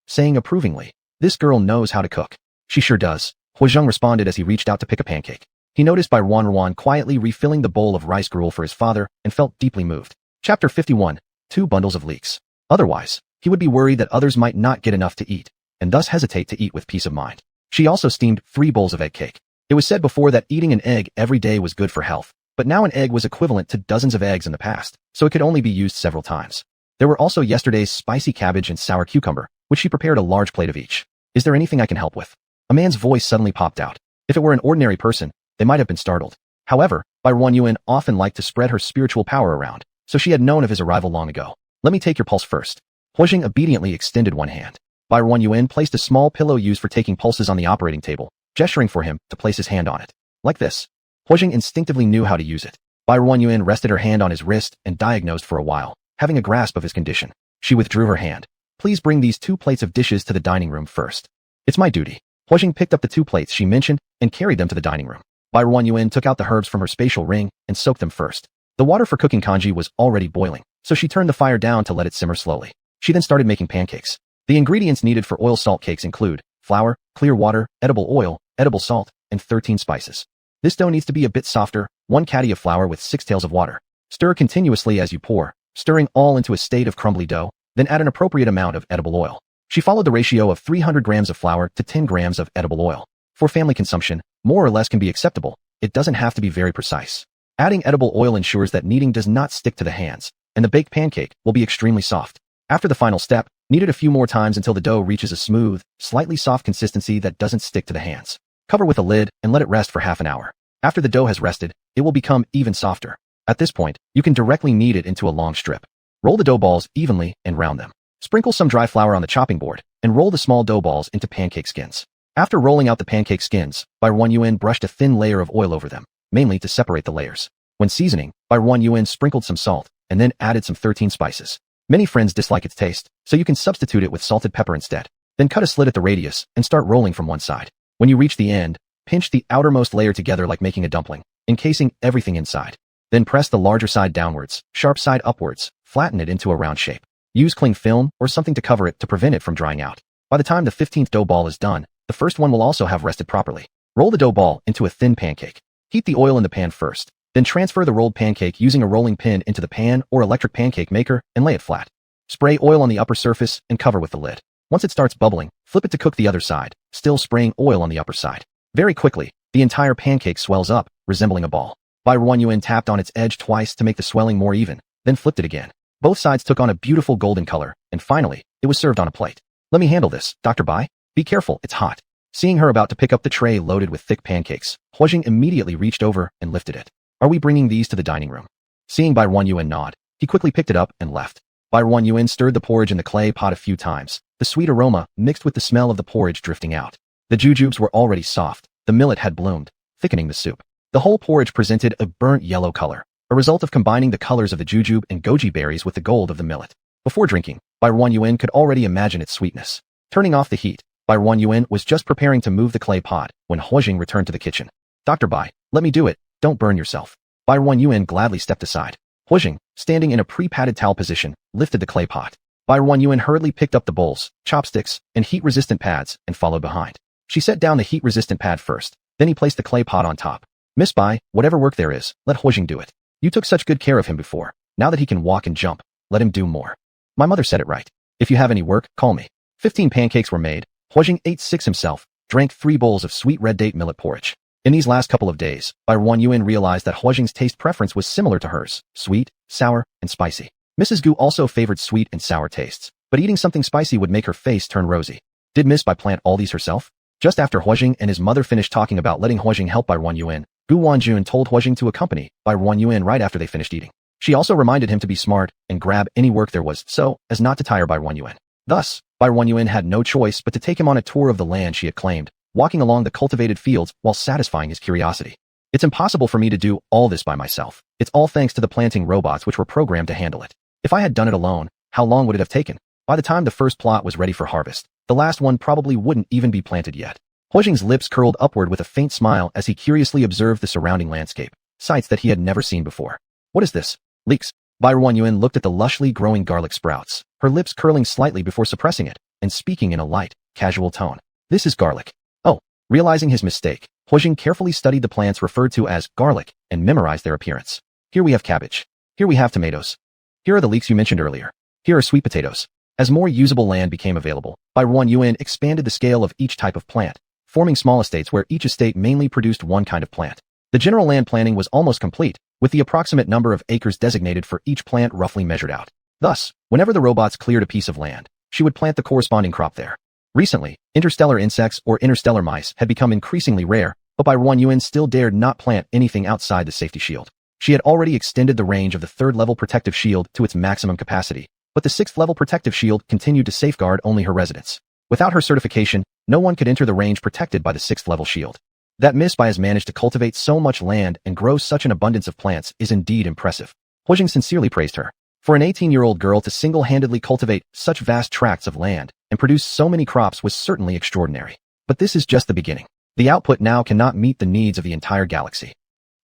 saying approvingly, "This girl knows how to cook." "She sure does," Hu Zhang responded as he reached out to pick a pancake. He noticed Barren quietly refilling the bowl of rice gruel for his father and felt deeply moved. Chapter 51. 2 bundles of leeks. Otherwise, he would be worried that others might not get enough to eat, and thus hesitate to eat with peace of mind. She also steamed 3 bowls of egg cake. It was said before that eating an egg every day was good for health, but now an egg was equivalent to dozens of eggs in the past, so it could only be used several times. There were also yesterday's spicy cabbage and sour cucumber, which she prepared a large plate of each. "Is there anything I can help with?" A man's voice suddenly popped out. If it were an ordinary person, they might have been startled. However, Barren often liked to spread her spiritual power around, so she had known of his arrival long ago. "Let me take your pulse first." Hu Zhang obediently extended one hand. Barren placed a small pillow used for taking pulses on the operating table, gesturing for him to place his hand on it. Like this. Hu Zhang instinctively knew how to use it. Barren rested her hand on his wrist and diagnosed for a while, having a grasp of his condition. She withdrew her hand. "Please bring these 2 plates of dishes to the dining room first." "It's my duty." Hu Zhang picked up the 2 plates she mentioned and carried them to the dining room. Barren took out the herbs from her spatial ring and soaked them first. The water for cooking congee was already boiling, so she turned the fire down to let it simmer slowly. She then started making pancakes. The ingredients needed for oil salt cakes include flour, clear water, edible oil, edible salt, and 13 spices. This dough needs to be a bit softer, 1 caddy of flour with 6 tails of water. Stir continuously as you pour, stirring all into a state of crumbly dough, then add an appropriate amount of edible oil. She followed the ratio of 300 grams of flour to 10 grams of edible oil. For family consumption, more or less can be acceptable. It doesn't have to be very precise. Adding edible oil ensures that kneading does not stick to the hands, and the baked pancake will be extremely soft. After the final step, knead it a few more times until the dough reaches a smooth, slightly soft consistency that doesn't stick to the hands. Cover with a lid and let it rest for half an hour. After the dough has rested, it will become even softer. At this point, you can directly knead it into a long strip. Roll the dough balls evenly and round them. Sprinkle some dry flour on the chopping board, and roll the small dough balls into pancake skins. After rolling out the pancake skins, Barren brushed a thin layer of oil over them, mainly to separate the layers. When seasoning, Barren sprinkled some salt, and then added some 13 spices. Many friends dislike its taste, so you can substitute it with salted pepper instead. Then cut a slit at the radius, and start rolling from one side. When you reach the end, pinch the outermost layer together like making a dumpling, encasing everything inside. Then press the larger side downwards, sharp side upwards, flatten it into a round shape. Use cling film or something to cover it to prevent it from drying out. By the time the 15th dough ball is done, the first one will also have rested properly. Roll the dough ball into a thin pancake. Heat the oil in the pan first, then transfer the rolled pancake using a rolling pin into the pan or electric pancake maker and lay it flat. Spray oil on the upper surface and cover with the lid. Once it starts bubbling, flip it to cook the other side, still spraying oil on the upper side. Very quickly, The entire pancake swells up, resembling a ball. Bai Ruanyuan tapped on its edge twice to make the swelling more even, then flipped it again. Both sides took on a beautiful golden color, and finally, it was served on a plate. Let me handle this, Dr. Bai. Be careful, it's hot. Seeing her about to pick up the tray loaded with thick pancakes, Huajing immediately reached over and lifted it. Are we bringing these to the dining room? Seeing Bai Ruanyuan nod, he quickly picked it up and left. Bai Ruanyuan stirred the porridge in the clay pot a few times, the sweet aroma mixed with the smell of the porridge drifting out. The jujubes were already soft, the millet had bloomed, thickening the soup. The whole porridge presented a burnt yellow color, a result of combining the colors of the jujube and goji berries with the gold of the millet. Before drinking, Bai Ruanyuan could already imagine its sweetness. Turning off the heat, Bai Ruanyuan was just preparing to move the clay pot when Huajing returned to the kitchen. Dr. Bai, let me do it, don't burn yourself. Bai Ruanyuan gladly stepped aside. Huajing, standing in a pre-padded towel position, lifted the clay pot. Bai Ruanyuan hurriedly picked up the bowls, chopsticks, and heat-resistant pads and followed behind. She set down the heat-resistant pad first, then he placed the clay pot on top. Miss Bai, whatever work there is, let Huajing do it. You took such good care of him before. Now that he can walk and jump, let him do more. My mother said it right. If you have any work, call me. 15 pancakes were made. Huajing ate 6 himself, drank 3 bowls of sweet red date millet porridge. In these last couple of days, Bai Ruanyuan realized that Huajing's taste preference was similar to hers, sweet, sour, and spicy. Mrs. Gu also favored sweet and sour tastes, but eating something spicy would make her face turn rosy. Did Miss Bai plant all these herself? Just after Huajing and his mother finished talking about letting Huajing help Bai Ruanyuan, Gu Wanjun told Huajing to accompany Bai Ruanyuan right after they finished eating. She also reminded him to be smart and grab any work there was so as not to tire Bai Ruanyuan. Thus, Bai Ruanyuan had no choice but to take him on a tour of the land she had claimed, walking along the cultivated fields while satisfying his curiosity. It's impossible for me to do all this by myself. It's all thanks to the planting robots which were programmed to handle it. If I had done it alone, how long would it have taken? By the time the first plot was ready for harvest, the last one probably wouldn't even be planted yet. Huajing's lips curled upward with a faint smile as he curiously observed the surrounding landscape, sights that he had never seen before. What is this? Leeks. Bai Ruanyuan looked at the lushly growing garlic sprouts, her lips curling slightly before suppressing it, and speaking in a light, casual tone. This is garlic. Oh, realizing his mistake, Huajing carefully studied the plants referred to as garlic and memorized their appearance. Here we have cabbage. Here we have tomatoes. Here are the leeks you mentioned earlier. Here are sweet potatoes. As more usable land became available, Bai Ruanyuan expanded the scale of each type of plant, forming small estates where each estate mainly produced one kind of plant. The general land planning was almost complete, with the approximate number of acres designated for each plant roughly measured out. Thus, whenever the robots cleared a piece of land, she would plant the corresponding crop there. Recently, interstellar insects or interstellar mice had become increasingly rare, but Bai Ruanyuan still dared not plant anything outside the safety shield. She had already extended the range of the 3rd-level protective shield to its maximum capacity, but the 6th-level protective shield continued to safeguard only her residents. Without her certification, no one could enter the range protected by the 6th-level shield. That Miss Bai has managed to cultivate so much land and grow such an abundance of plants is indeed impressive. Huajing sincerely praised her. For an 18-year-old girl to single-handedly cultivate such vast tracts of land and produce so many crops was certainly extraordinary. But this is just the beginning. The output now cannot meet the needs of the entire galaxy.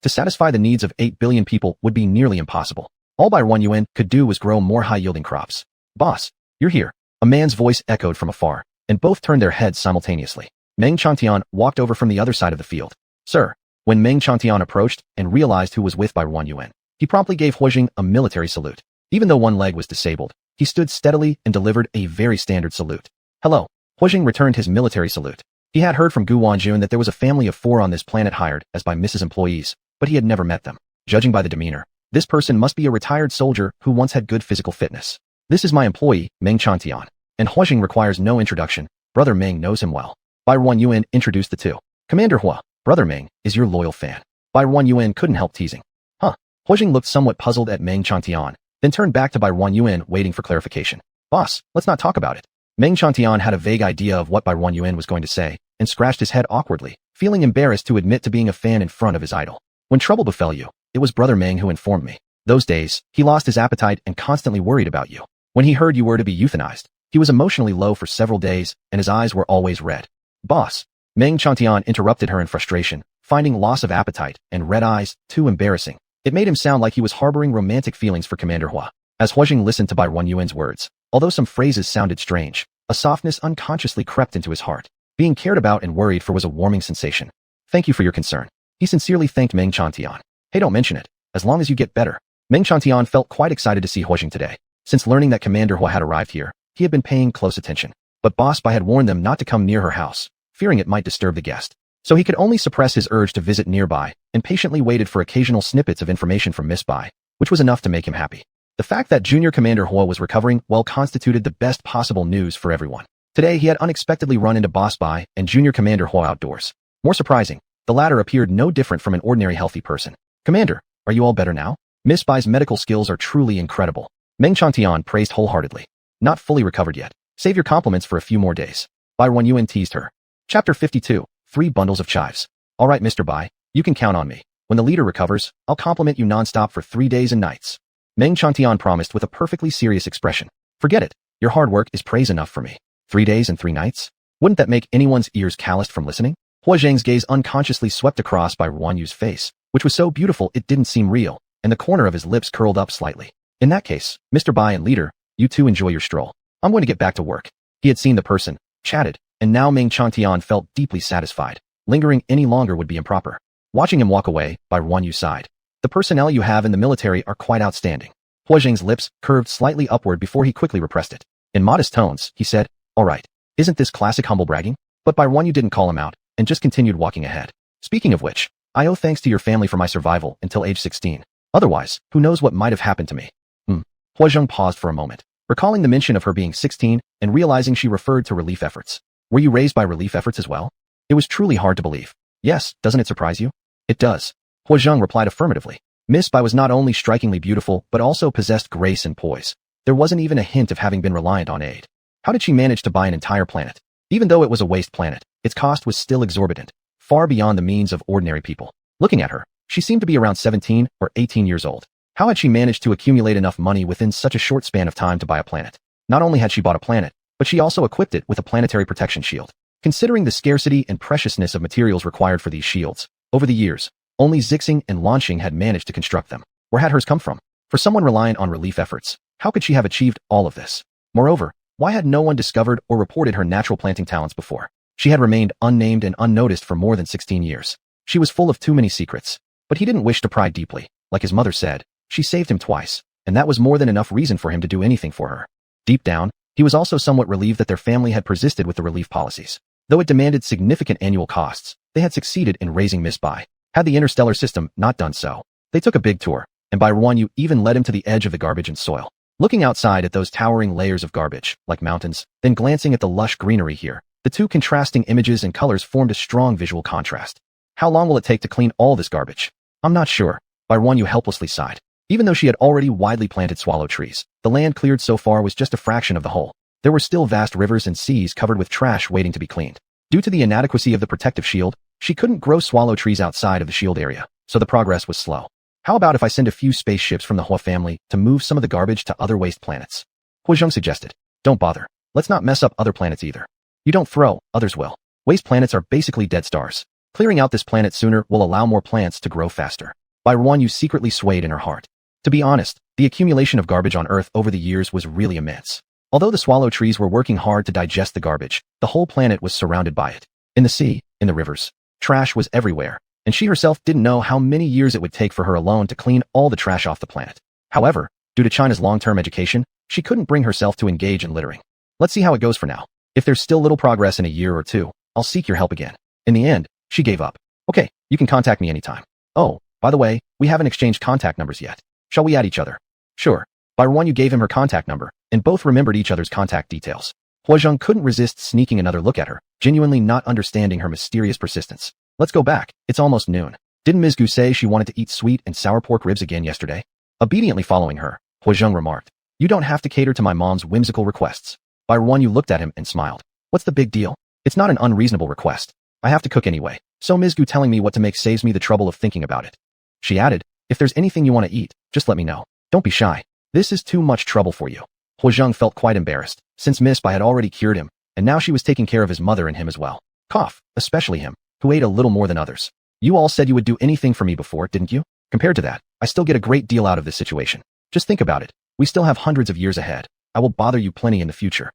To satisfy the needs of 8 billion people would be nearly impossible. All Bai Ruanyuan could do was grow more high-yielding crops. Boss, you're here. A man's voice echoed from afar, and both turned their heads simultaneously. Meng Chantian walked over from the other side of the field. Sir, when Meng Chantian approached and realized who was with Bai Ruanyuan, he promptly gave Huajing a military salute. Even though one leg was disabled, he stood steadily and delivered a very standard salute. Hello. Huajing returned his military salute. He had heard from Gu Wanjun that there was a family of 4 on this planet hired as by Mrs. Employees, but he had never met them. Judging by the demeanor, this person must be a retired soldier who once had good physical fitness. This is my employee, Meng Chantian, and Huajing requires no introduction. Brother Meng knows him well. Bai Ruanyuan introduced the two. Commander Hua, Brother Meng, is your loyal fan. Bai Ruanyuan couldn't help teasing. Huh. Huajing looked somewhat puzzled at Meng Chantian, then turned back to Bai Ruanyuan waiting for clarification. Boss, let's not talk about it. Meng Chantian had a vague idea of what Bai Ruanyuan was going to say, and scratched his head awkwardly, feeling embarrassed to admit to being a fan in front of his idol. When trouble befell you, it was Brother Meng who informed me. Those days, he lost his appetite and constantly worried about you. When he heard you were to be euthanized, he was emotionally low for several days, and his eyes were always red. Boss. Meng Chantian interrupted her in frustration, finding loss of appetite and red eyes too embarrassing. It made him sound like he was harboring romantic feelings for Commander Hua. As Huajing listened to Bai Ruanyuan's words, although some phrases sounded strange, a softness unconsciously crept into his heart. Being cared about and worried for was a warming sensation. Thank you for your concern. He sincerely thanked Meng Chantian. Hey, don't mention it. As long as you get better. Meng Chantian felt quite excited to see Huajing today. Since learning that Commander Hua had arrived here, he had been paying close attention. But Boss Bai had warned them not to come near her house, fearing it might disturb the guest. So he could only suppress his urge to visit nearby and patiently waited for occasional snippets of information from Miss Bai, which was enough to make him happy. The fact that Junior Commander Hua was recovering well constituted the best possible news for everyone. Today, he had unexpectedly run into Boss Bai and Junior Commander Hua outdoors. More surprising, the latter appeared no different from an ordinary healthy person. Commander, are you all better now? Miss Bai's medical skills are truly incredible. Meng Changtian praised wholeheartedly. Not fully recovered yet. Save your compliments for a few more days. Bai Yuan teased her. Chapter 52, 3 bundles of chives. All right, Mr. Bai, you can count on me. When the leader recovers, I'll compliment you non-stop for 3 days and nights. Meng Changtian promised with a perfectly serious expression. Forget it. Your hard work is praise enough for me. 3 days and 3 nights? Wouldn't that make anyone's ears calloused from listening? Hua Zhang's gaze unconsciously swept across by Ruan Yu's face, which was so beautiful it didn't seem real, and the corner of his lips curled up slightly. In that case, Mr. Bai and leader, you two enjoy your stroll. I'm going to get back to work. He had seen the person, chatted, and now Meng Changtian felt deeply satisfied. Lingering any longer would be improper. Watching him walk away, Bai Ruan Yu sighed. The personnel you have in the military are quite outstanding. Hua Zhang's lips curved slightly upward before he quickly repressed it. In modest tones, he said, all right. Isn't this classic humble bragging? But Bai Ruan Yu didn't call him out, and just continued walking ahead. Speaking of which, I owe thanks to your family for my survival until age 16. Otherwise, who knows what might have happened to me? Hua Zhang paused for a moment, recalling the mention of her being 16 and realizing she referred to relief efforts. Were you raised by relief efforts as well? It was truly hard to believe. Yes, doesn't it surprise you? It does. Hua Zhang replied affirmatively. Miss Bai was not only strikingly beautiful, but also possessed grace and poise. There wasn't even a hint of having been reliant on aid. How did she manage to buy an entire planet? Even though it was a waste planet, its cost was still exorbitant, far beyond the means of ordinary people. Looking at her, she seemed to be around 17 or 18 years old. How had she managed to accumulate enough money within such a short span of time to buy a planet? Not only had she bought a planet, but she also equipped it with a planetary protection shield. Considering the scarcity and preciousness of materials required for these shields, over the years, only Zixing and Launching had managed to construct them. Where had hers come from? For someone reliant on relief efforts, how could she have achieved all of this? Moreover, why had no one discovered or reported her natural planting talents before? She had remained unnamed and unnoticed for more than 16 years. She was full of too many secrets, but he didn't wish to pry deeply. Like his mother said, she saved him twice, and that was more than enough reason for him to do anything for her. Deep down, he was also somewhat relieved that their family had persisted with the relief policies. Though it demanded significant annual costs, they had succeeded in raising Miss Bai. Had the interstellar system not done so, they took a big tour, and Bai Ruan Yu even led him to the edge of the garbage and soil. Looking outside at those towering layers of garbage, like mountains, then glancing at the lush greenery here, the two contrasting images and colors formed a strong visual contrast. How long will it take to clean all this garbage? I'm not sure. Bai Ruan Yu helplessly sighed. Even though she had already widely planted swallow trees, the land cleared so far was just a fraction of the whole. There were still vast rivers and seas covered with trash waiting to be cleaned. Due to the inadequacy of the protective shield, she couldn't grow swallow trees outside of the shield area, so the progress was slow. How about if I send a few spaceships from the Hua family to move some of the garbage to other waste planets? Hua Zhang suggested. Don't bother. Let's not mess up other planets either. You don't throw, others will. Waste planets are basically dead stars. Clearing out this planet sooner will allow more plants to grow faster. Bai Ruan Yu secretly swayed in her heart. To be honest, the accumulation of garbage on Earth over the years was really immense. Although the swallow trees were working hard to digest the garbage, the whole planet was surrounded by it. In the sea, in the rivers, trash was everywhere, and she herself didn't know how many years it would take for her alone to clean all the trash off the planet. However, due to China's long-term education, she couldn't bring herself to engage in littering. Let's see how it goes for now. If there's still little progress in a year or two, I'll seek your help again. In the end, she gave up. Okay, you can contact me anytime. Oh, by the way, we haven't exchanged contact numbers yet. Shall we add each other? Sure. Bai Ruan Yu gave him her contact number, and both remembered each other's contact details. Hua Zhang couldn't resist sneaking another look at her, genuinely not understanding her mysterious persistence. Let's go back. It's almost noon. Didn't Ms. Gu say she wanted to eat sweet and sour pork ribs again yesterday? Obediently following her, Hua Zhang remarked. You don't have to cater to my mom's whimsical requests. Bai Ruan Yu looked at him and smiled. What's the big deal? It's not an unreasonable request. I have to cook anyway, so Ms. Gu telling me what to make saves me the trouble of thinking about it. She added, if there's anything you want to eat, just let me know. Don't be shy. This is too much trouble for you. Hua Zhang felt quite embarrassed, since Miss Bai had already cured him, and now she was taking care of his mother and him as well. Cough, especially him, who ate a little more than others. You all said you would do anything for me before, didn't you? Compared to that, I still get a great deal out of this situation. Just think about it. We still have hundreds of years ahead. I will bother you plenty in the future.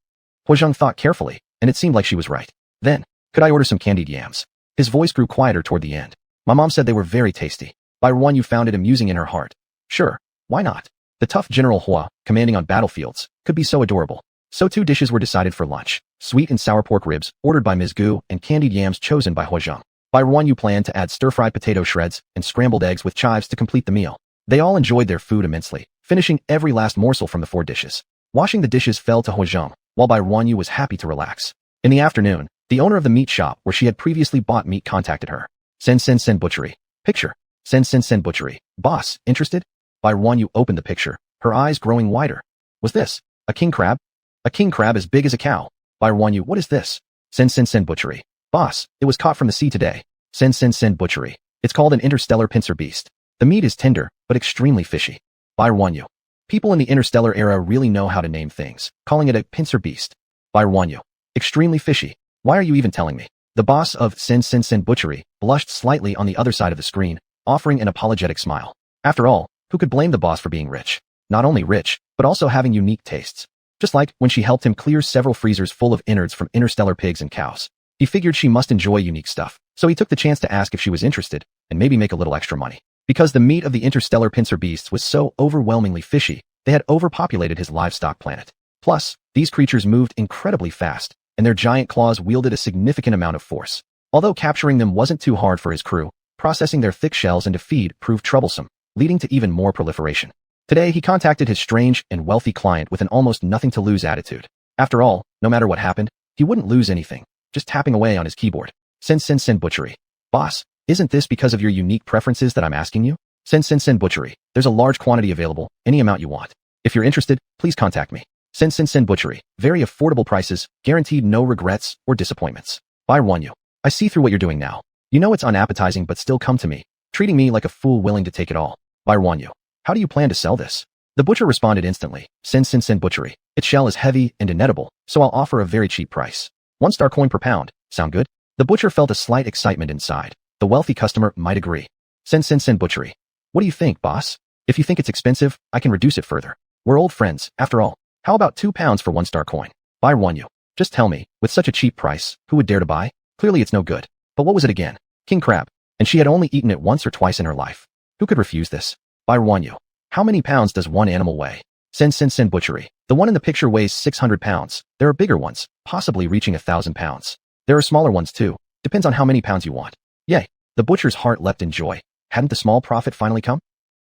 Hua Zhang thought carefully, and it seemed like she was right. Then, could I order some candied yams? His voice grew quieter toward the end. My mom said they were very tasty. Bai Ruan Yu found it amusing in her heart. Sure, why not? The tough General Hua, commanding on battlefields, could be so adorable. So 2 dishes were decided for lunch. Sweet and sour pork ribs, ordered by Ms. Gu, and candied yams chosen by Hua Zhang. By Ruan Yu planned to add stir-fried potato shreds and scrambled eggs with chives to complete the meal. They all enjoyed their food immensely, finishing every last morsel from the 4 dishes. Washing the dishes fell to Huizhong, while Bai Ruan Yu was happy to relax. In the afternoon, the owner of the meat shop where she had previously bought meat contacted her. Sen Butchery. Picture. Sen Butchery. Boss, interested? Bai Ruan Yu opened the picture, her eyes growing wider. Was this a king crab? A king crab as big as a cow. Bai Ruan Yu, what is this? Sen Butchery. Boss, it was caught from the sea today. Sen Butchery. It's called an interstellar pincer beast. The meat is tender, but extremely fishy. Bai Ruan Yu. People in the interstellar era really know how to name things, calling it a pincer beast. Bai Ruan Yu. Extremely fishy. Why are you even telling me? The boss of Sen Butchery blushed slightly on the other side of the screen, offering an apologetic smile. After all, who could blame the boss for being rich? Not only rich, but also having unique tastes. Just like when she helped him clear several freezers full of innards from interstellar pigs and cows. He figured she must enjoy unique stuff, so he took the chance to ask if she was interested, and maybe make a little extra money. Because the meat of the interstellar pincer beasts was so overwhelmingly fishy, they had overpopulated his livestock planet. Plus, these creatures moved incredibly fast, and their giant claws wielded a significant amount of force. Although capturing them wasn't too hard for his crew, processing their thick shells into feed proved troublesome, leading to even more proliferation. Today, he contacted his strange and wealthy client with an almost nothing-to-lose attitude. After all, no matter what happened, he wouldn't lose anything, just tapping away on his keyboard. Sen Butchery. Boss, isn't this because of your unique preferences that I'm asking you? Sen Butchery. There's a large quantity available, any amount you want. If you're interested, please contact me. Sen Butchery. Very affordable prices, guaranteed no regrets or disappointments. Bai Ruan Yu. I see through what you're doing now. You know it's unappetizing but still come to me, treating me like a fool willing to take it all. Bai Ruan Yu. How do you plan to sell this? The butcher responded instantly. Sen Butchery. Its shell is heavy and inedible, so I'll offer a very cheap price. 1 star coin per pound. Sound good? The butcher felt a slight excitement inside. The wealthy customer might agree. Sen Butchery. What do you think, boss? If you think it's expensive, I can reduce it further. We're old friends, after all. How about 2 pounds for 1 star coin? Bai Ruan Yu. Just tell me, with such a cheap price, who would dare to buy? Clearly it's no good. But what was it again? King crab. And she had only eaten it once or twice in her life. Who could refuse this? Bai Ruan Yu. How many pounds does one animal weigh? Sen Butchery. The one in the picture weighs 600 pounds. There are bigger ones, possibly reaching 1,000 pounds. There are smaller ones too. Depends on how many pounds you want. Yay. The butcher's heart leapt in joy. Hadn't the small profit finally come?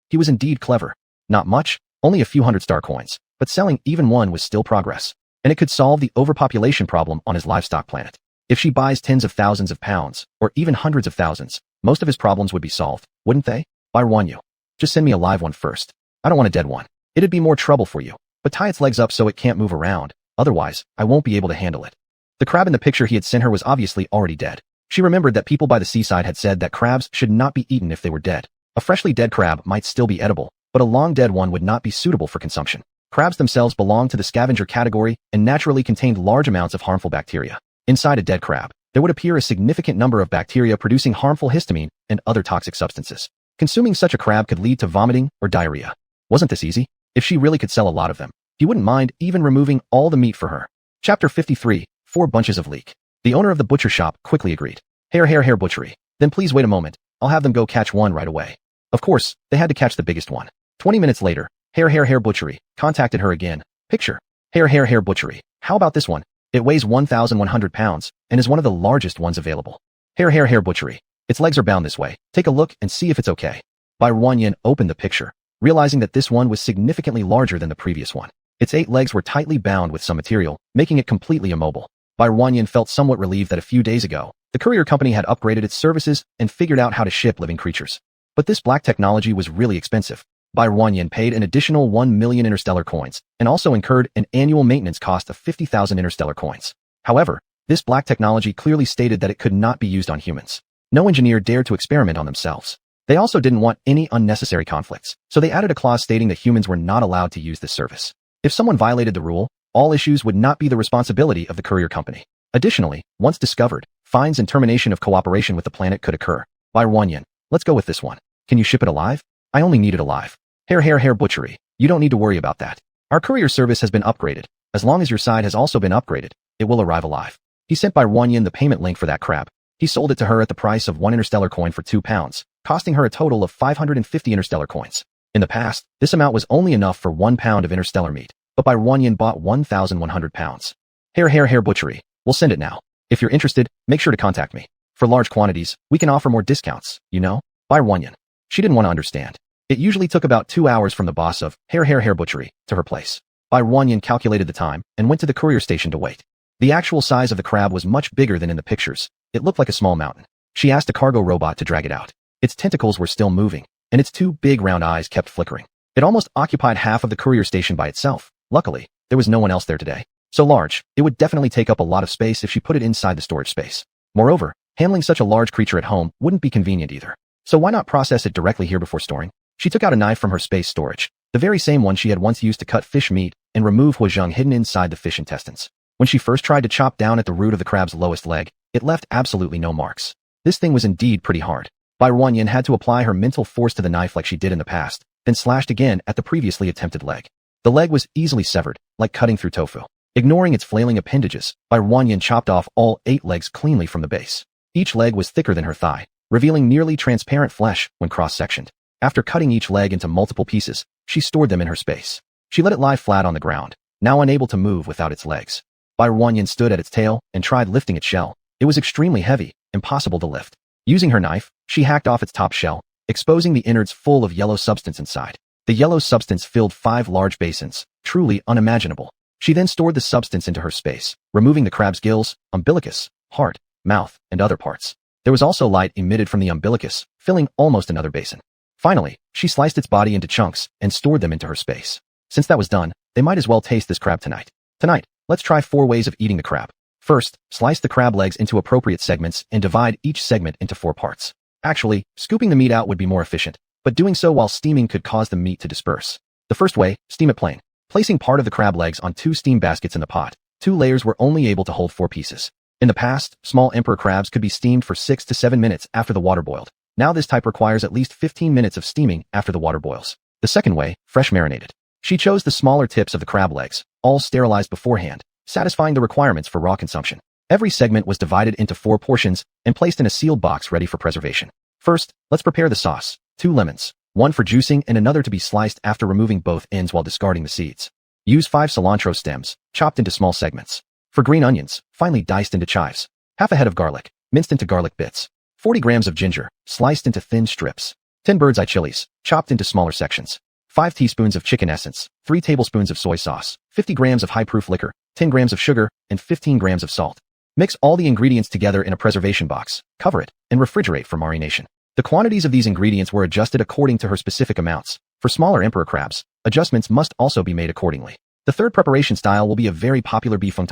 He was indeed clever. Not much, only a few 100-star coins, but selling even one was still progress. And it could solve the overpopulation problem on his livestock planet. If she buys tens of thousands of pounds, or even hundreds of thousands, most of his problems would be solved, wouldn't they? Bai Ruan Yu. Just send me a live one first. I don't want a dead one. It'd be more trouble for you. But tie its legs up so it can't move around, otherwise, I won't be able to handle it. The crab in the picture he had sent her was obviously already dead. She remembered that people by the seaside had said that crabs should not be eaten if they were dead. A freshly dead crab might still be edible, but a long dead one would not be suitable for consumption. Crabs themselves belong to the scavenger category and naturally contained large amounts of harmful bacteria. Inside a dead crab, there would appear a significant number of bacteria producing harmful histamine and other toxic substances. Consuming such a crab could lead to vomiting or diarrhea. Wasn't this easy? If she really could sell a lot of them, he wouldn't mind even removing all the meat for her. Chapter 53, 4 bunches of leek. The owner of the butcher shop quickly agreed. Hair Butchery. Then please wait a moment. I'll have them go catch one right away. Of course, they had to catch the biggest one. 20 minutes later, Hair Butchery contacted her again. Picture. Hair Butchery. How about this one? It weighs 1,100 pounds and is one of the largest ones available. Hair Butchery. Its legs are bound this way. Take a look and see if it's okay. Bai Ruan Yu opened the picture, realizing that this one was significantly larger than the previous one. Its 8 legs were tightly bound with some material, making it completely immobile. Bai Ruan Yu felt somewhat relieved that a few days ago, the courier company had upgraded its services and figured out how to ship living creatures. But this black technology was really expensive. Bai Ruan Yu paid an additional 1 million interstellar coins and also incurred an annual maintenance cost of 50,000 interstellar coins. However, this black technology clearly stated that it could not be used on humans. No engineer dared to experiment on themselves. They also didn't want any unnecessary conflicts, so they added a clause stating that humans were not allowed to use this service. If someone violated the rule, all issues would not be the responsibility of the courier company. Additionally, once discovered, fines and termination of cooperation with the planet could occur. Bai Ruan Yu, let's go with this one. Can you ship it alive? I only need it alive. Hair Butchery. You don't need to worry about that. Our courier service has been upgraded. As long as your side has also been upgraded, it will arrive alive. He sent Bai Ruan Yu the payment link for that crab. He sold it to her at the price of 1 interstellar coin for 2 pounds, costing her a total of 550 interstellar coins. In the past, this amount was only enough for 1 pound of interstellar meat, but Bai Ruan Yu bought 1,100 pounds. Hair Butchery. We'll send it now. If you're interested, make sure to contact me. For large quantities, we can offer more discounts, you know? Buy 1 yen. She didn't want to understand. It usually took about 2 hours from the boss of Hair Butchery to her place. Buy 1 yen calculated the time and went to the courier station to wait. The actual size of the crab was much bigger than in the pictures. It looked like a small mountain. She asked a cargo robot to drag it out. Its tentacles were still moving, and its 2 big round eyes kept flickering. It almost occupied half of the courier station by itself. Luckily, there was no one else there today. So large, it would definitely take up a lot of space if she put it inside the storage space. Moreover, handling such a large creature at home wouldn't be convenient either. So why not process it directly here before storing? She took out a knife from her space storage, the very same one she had once used to cut fish meat and remove huajang hidden inside the fish intestines. When she first tried to chop down at the root of the crab's lowest leg, it left absolutely no marks. This thing was indeed pretty hard. Bai Ruanyan had to apply her mental force to the knife like she did in the past, then slashed again at the previously attempted leg. The leg was easily severed, like cutting through tofu. Ignoring its flailing appendages, Bai Ruanyan chopped off all 8 legs cleanly from the base. Each leg was thicker than her thigh, revealing nearly transparent flesh when cross-sectioned. After cutting each leg into multiple pieces, she stored them in her space. She let it lie flat on the ground, now unable to move without its legs. Bai Ruanyan stood at its tail and tried lifting its shell. It was extremely heavy, impossible to lift. Using her knife, she hacked off its top shell, exposing the innards full of yellow substance inside. The yellow substance filled 5 large basins, truly unimaginable. She then stored the substance into her space, removing the crab's gills, umbilicus, heart, mouth, and other parts. There was also light emitted from the umbilicus, filling almost another basin. Finally, she sliced its body into chunks and stored them into her space. Since that was done, they might as well taste this crab tonight. Tonight, let's try 4 ways of eating the crab. First, slice the crab legs into appropriate segments and divide each segment into 4 parts. Actually, scooping the meat out would be more efficient, but doing so while steaming could cause the meat to disperse. The first way, steam it plain. Placing part of the crab legs on 2 steam baskets in the pot, 2 layers were only able to hold 4 pieces. In the past, small emperor crabs could be steamed for 6 to 7 minutes after the water boiled. Now this type requires at least 15 minutes of steaming after the water boils. The second way, fresh marinated. She chose the smaller tips of the crab legs, all sterilized beforehand, satisfying the requirements for raw consumption. Every segment was divided into 4 portions and placed in a sealed box ready for preservation. First, let's prepare the sauce. 2 lemons, one for juicing and another to be sliced after removing both ends while discarding the seeds. Use 5 cilantro stems, chopped into small segments. For green onions, finely diced into chives. Half a head of garlic, minced into garlic bits. 40 grams of ginger, sliced into thin strips. 10 bird's eye chilies, chopped into smaller sections. 5 teaspoons of chicken essence, 3 tablespoons of soy sauce, 50 grams of high-proof liquor, 10 grams of sugar, and 15 grams of salt. Mix all the ingredients together in a preservation box, cover it, and refrigerate for marination. The quantities of these ingredients were adjusted according to her specific amounts. For smaller emperor crabs, adjustments must also be made accordingly. The third preparation style will be a very popular bifeng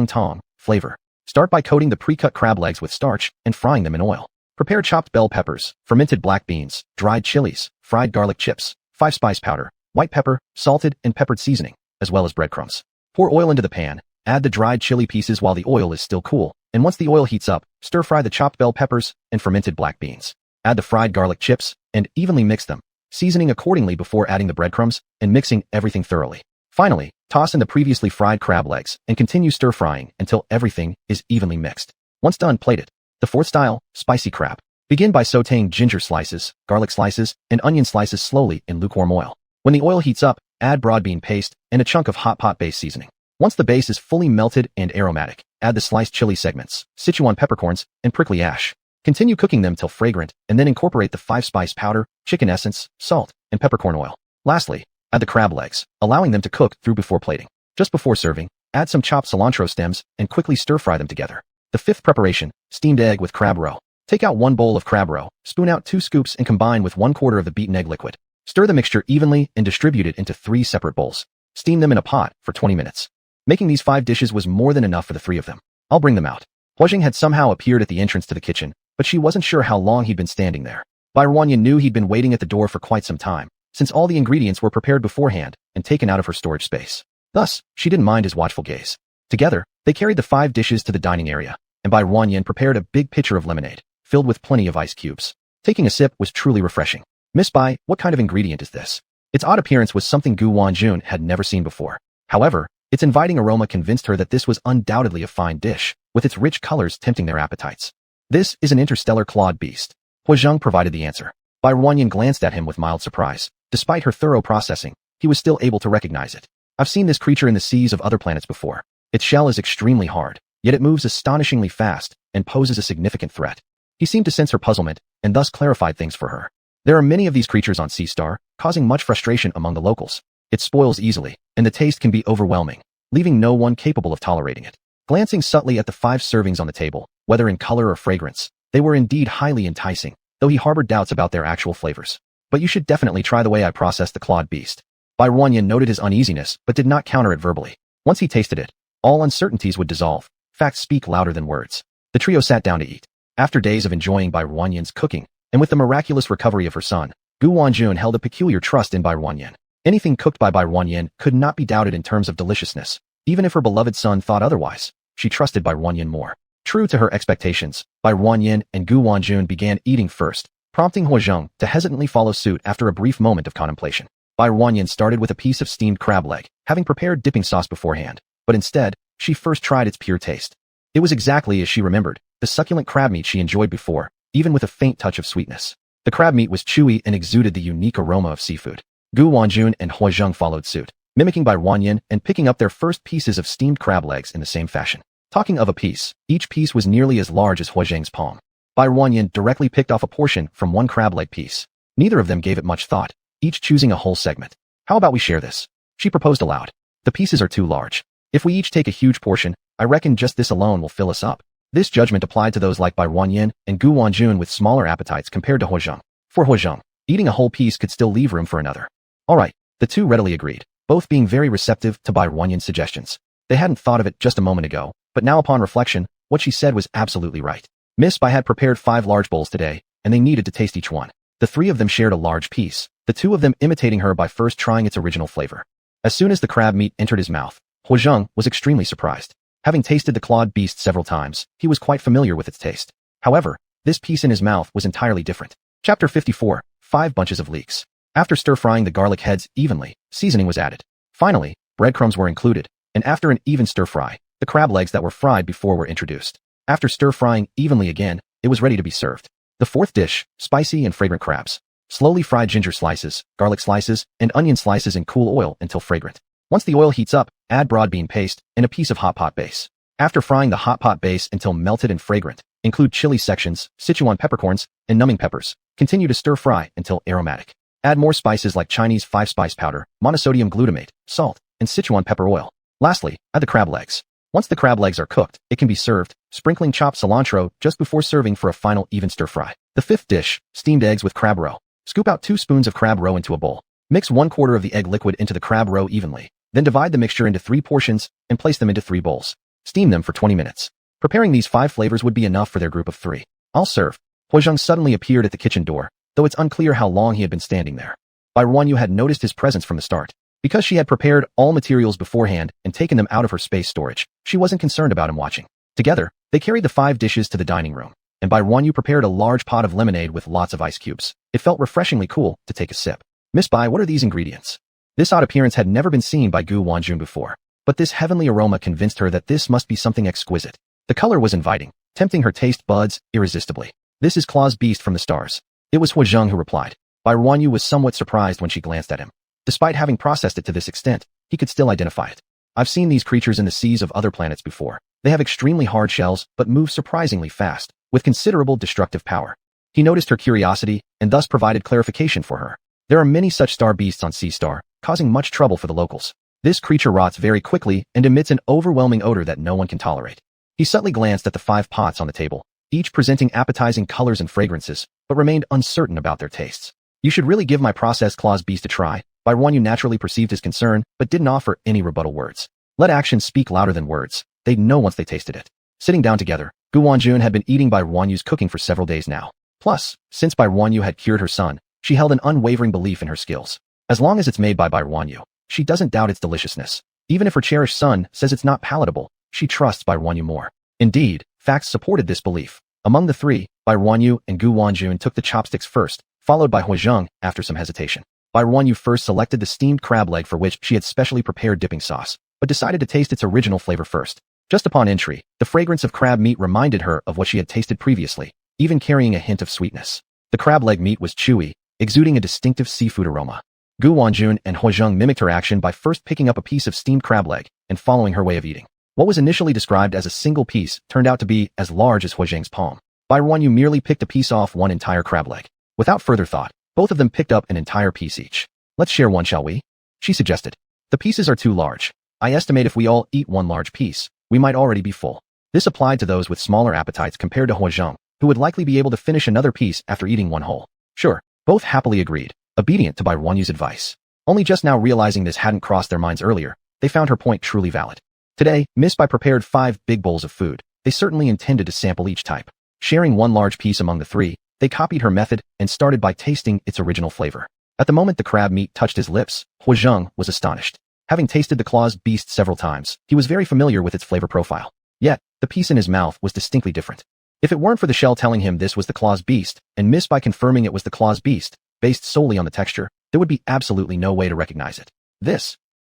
tong flavor. Start by coating the pre-cut crab legs with starch and frying them in oil. Prepare chopped bell peppers, fermented black beans, dried chilies, fried garlic chips, 5 spice powder, white pepper, salted and peppered seasoning, as well as breadcrumbs. Pour oil into the pan, add the dried chili pieces while the oil is still cool, and once the oil heats up, stir-fry the chopped bell peppers and fermented black beans. Add the fried garlic chips, and evenly mix them, seasoning accordingly before adding the breadcrumbs and mixing everything thoroughly. Finally, toss in the previously fried crab legs and continue stir-frying until everything is evenly mixed. Once done, plate it. The fourth style, spicy crab. Begin by sautéing ginger slices, garlic slices, and onion slices slowly in lukewarm oil. When the oil heats up, add broad bean paste and a chunk of hot pot base seasoning. Once the base is fully melted and aromatic, add the sliced chili segments, Sichuan peppercorns, and prickly ash. Continue cooking them till fragrant, and then incorporate the 5 spice powder, chicken essence, salt, and peppercorn oil. Lastly, add the crab legs, allowing them to cook through before plating. Just before serving, add some chopped cilantro stems and quickly stir-fry them together. The fifth preparation, steamed egg with crab roe. Take out 1 bowl of crab roe, spoon out 2 scoops and combine with 1/4 of the beaten egg liquid. Stir the mixture evenly and distribute it into 3 separate bowls. Steam them in a pot for 20 minutes. Making these 5 dishes was more than enough for the 3 of them. I'll bring them out. Huajing had somehow appeared at the entrance to the kitchen, but she wasn't sure how long he'd been standing there. Bai Ruanyan knew he'd been waiting at the door for quite some time, since all the ingredients were prepared beforehand and taken out of her storage space. Thus, she didn't mind his watchful gaze. Together, they carried the 5 dishes to the dining area, and Bai Ruanyan prepared a big pitcher of lemonade, filled with plenty of ice cubes. Taking a sip was truly refreshing. Miss Bai, what kind of ingredient is this? Its odd appearance was something Gu Wanjun had never seen before. However, its inviting aroma convinced her that this was undoubtedly a fine dish, with its rich colors tempting their appetites. This is an interstellar clawed beast. Huazheng provided the answer. Bai Ruanyan glanced at him with mild surprise. Despite her thorough processing, he was still able to recognize it. I've seen this creature in the seas of other planets before. Its shell is extremely hard, yet it moves astonishingly fast and poses a significant threat. He seemed to sense her puzzlement and thus clarified things for her. There are many of these creatures on Sea Star, causing much frustration among the locals. It spoils easily, and the taste can be overwhelming, leaving no one capable of tolerating it. Glancing subtly at the 5 servings on the table, whether in color or fragrance, they were indeed highly enticing, though he harbored doubts about their actual flavors. But you should definitely try the way I processed the clawed beast. Bai Ruanyin noted his uneasiness but did not counter it verbally. Once he tasted it, all uncertainties would dissolve. Facts speak louder than words. The trio sat down to eat. After days of enjoying Bai Ruanyin's cooking, and with the miraculous recovery of her son, Gu Wanjun held a peculiar trust in Bai Ruanyin. Anything cooked by Bai Ruanyin could not be doubted in terms of deliciousness. Even if her beloved son thought otherwise, she trusted Bai Ruanyin more. True to her expectations, Bai Ruanyin and Gu Wanjun began eating first, prompting Huozheng to hesitantly follow suit after a brief moment of contemplation. Bai Ruanyin started with a piece of steamed crab leg, having prepared dipping sauce beforehand, but instead, she first tried its pure taste. It was exactly as she remembered, the succulent crab meat she enjoyed before, even with a faint touch of sweetness. The crab meat was chewy and exuded the unique aroma of seafood. Gu Wanjun and Huozheng followed suit, mimicking Bai Ruanyin and picking up their first pieces of steamed crab legs in the same fashion. Talking of a piece, each piece was nearly as large as Huozheng's palm. Bai Ruanyin directly picked off a portion from one crab leg piece. Neither of them gave it much thought, each choosing a whole segment. How about we share this? She proposed aloud. The pieces are too large. If we each take a huge portion, I reckon just this alone will fill us up. This judgment applied to those like Bai Ruanyin and Gu Wanjun with smaller appetites compared to Huozheng. For Huozheng, eating a whole piece could still leave room for another. Alright, the two readily agreed, both being very receptive to Bai Ruanyin's suggestions. They hadn't thought of it just a moment ago, but now upon reflection, what she said was absolutely right. Miss Bai had prepared 5 large bowls today, and they needed to taste each one. The 3 of them shared a large piece, the 2 of them imitating her by first trying its original flavor. As soon as the crab meat entered his mouth, Huozheng was extremely surprised. Having tasted the clawed beast several times, he was quite familiar with its taste. However, this piece in his mouth was entirely different. Chapter 54, 5 bunches of leeks. After stir-frying the garlic heads evenly, seasoning was added. Finally, breadcrumbs were included, and after an even stir-fry, the crab legs that were fried before were introduced. After stir-frying evenly again, it was ready to be served. The 4th dish, spicy and fragrant crabs. Slowly fry ginger slices, garlic slices, and onion slices in cool oil until fragrant. Once the oil heats up, add broad bean paste and a piece of hot pot base. After frying the hot pot base until melted and fragrant, include chili sections, Sichuan peppercorns, and numbing peppers. Continue to stir-fry until aromatic. Add more spices like Chinese 5-spice powder, monosodium glutamate, salt, and Sichuan pepper oil. Lastly, add the crab legs. Once the crab legs are cooked, it can be served, sprinkling chopped cilantro just before serving for a final even stir-fry. The 5th dish, steamed eggs with crab roe. Scoop out 2 spoons of crab roe into a bowl. Mix 1/4 of the egg liquid into the crab roe evenly. Then divide the mixture into 3 portions and place them into 3 bowls. Steam them for 20 minutes. Preparing these 5 flavors would be enough for their group of 3. I'll serve. Huozheng suddenly appeared at the kitchen door, though it's unclear how long he had been standing there. Bai Ruanyin had noticed his presence from the start. Because she had prepared all materials beforehand and taken them out of her space storage, she wasn't concerned about him watching. Together, they carried the 5 dishes to the dining room, and Bai Ruanyin prepared a large pot of lemonade with lots of ice cubes. It felt refreshingly cool to take a sip. Miss Bai, what are these ingredients? This odd appearance had never been seen by Gu Wanjun before, but this heavenly aroma convinced her that this must be something exquisite. The color was inviting, tempting her taste buds irresistibly. This is Claw's beast from the stars. It was Huozheng who replied. Bai Ruanyin was somewhat surprised when she glanced at him. Despite having processed it to this extent, he could still identify it. I've seen these creatures in the seas of other planets before. They have extremely hard shells, but move surprisingly fast, with considerable destructive power. He noticed her curiosity, and thus provided clarification for her. There are many such star beasts on Sea Star, causing much trouble for the locals. This creature rots very quickly and emits an overwhelming odor that no one can tolerate. He subtly glanced at the 5 pots on the table, each presenting appetizing colors and fragrances, but remained uncertain about their tastes. You should really give my processed Claw's beast a try. Bai Ruanyin naturally perceived his concern, but didn't offer any rebuttal words. Let actions speak louder than words. They'd know once they tasted it. Sitting down together, Gu Wanjun had been eating Bai Ruanyin's cooking for several days now. Plus, since Bai Ruanyin had cured her son, she held an unwavering belief in her skills. As long as it's made by Bai Ruanyin, she doesn't doubt its deliciousness. Even if her cherished son says it's not palatable, she trusts Bai Ruanyin more. Indeed, facts supported this belief. Among the 3, Bai Ruanyin and Gu Wanjun took the chopsticks first, followed by Huozheng after some hesitation. Bai Ruanyin first selected the steamed crab leg for which she had specially prepared dipping sauce, but decided to taste its original flavor first. Just upon entry, the fragrance of crab meat reminded her of what she had tasted previously, even carrying a hint of sweetness. The crab leg meat was chewy, exuding a distinctive seafood aroma. Gu Wanjun and Huozheng mimicked her action by first picking up a piece of steamed crab leg and following her way of eating. What was initially described as a single piece turned out to be as large as Huazhang's palm. By one, you merely picked a piece off one entire crab leg. Without further thought, both of them picked up an entire piece each. Let's share one, shall we? She suggested. The pieces are too large. I estimate if we all eat one large piece, we might already be full. This applied to those with smaller appetites compared to Huazhang, who would likely be able to finish another piece after eating one whole. Sure, both happily agreed, obedient to Bai Ruanyu's advice. Only just now realizing this hadn't crossed their minds earlier, they found her point truly valid. Today, Miss Bai prepared 5 big bowls of food. They certainly intended to sample each type. Sharing one large piece among the 3, they copied her method and started by tasting its original flavor. At the moment the crab meat touched his lips, Huazhang was astonished. Having tasted the claw's beast several times, he was very familiar with its flavor profile. Yet, the piece in his mouth was distinctly different. If it weren't for the shell telling him this was the claw's beast, and Miss Bai confirming it was the claw's beast, based solely on the texture, there would be absolutely no way to recognize it.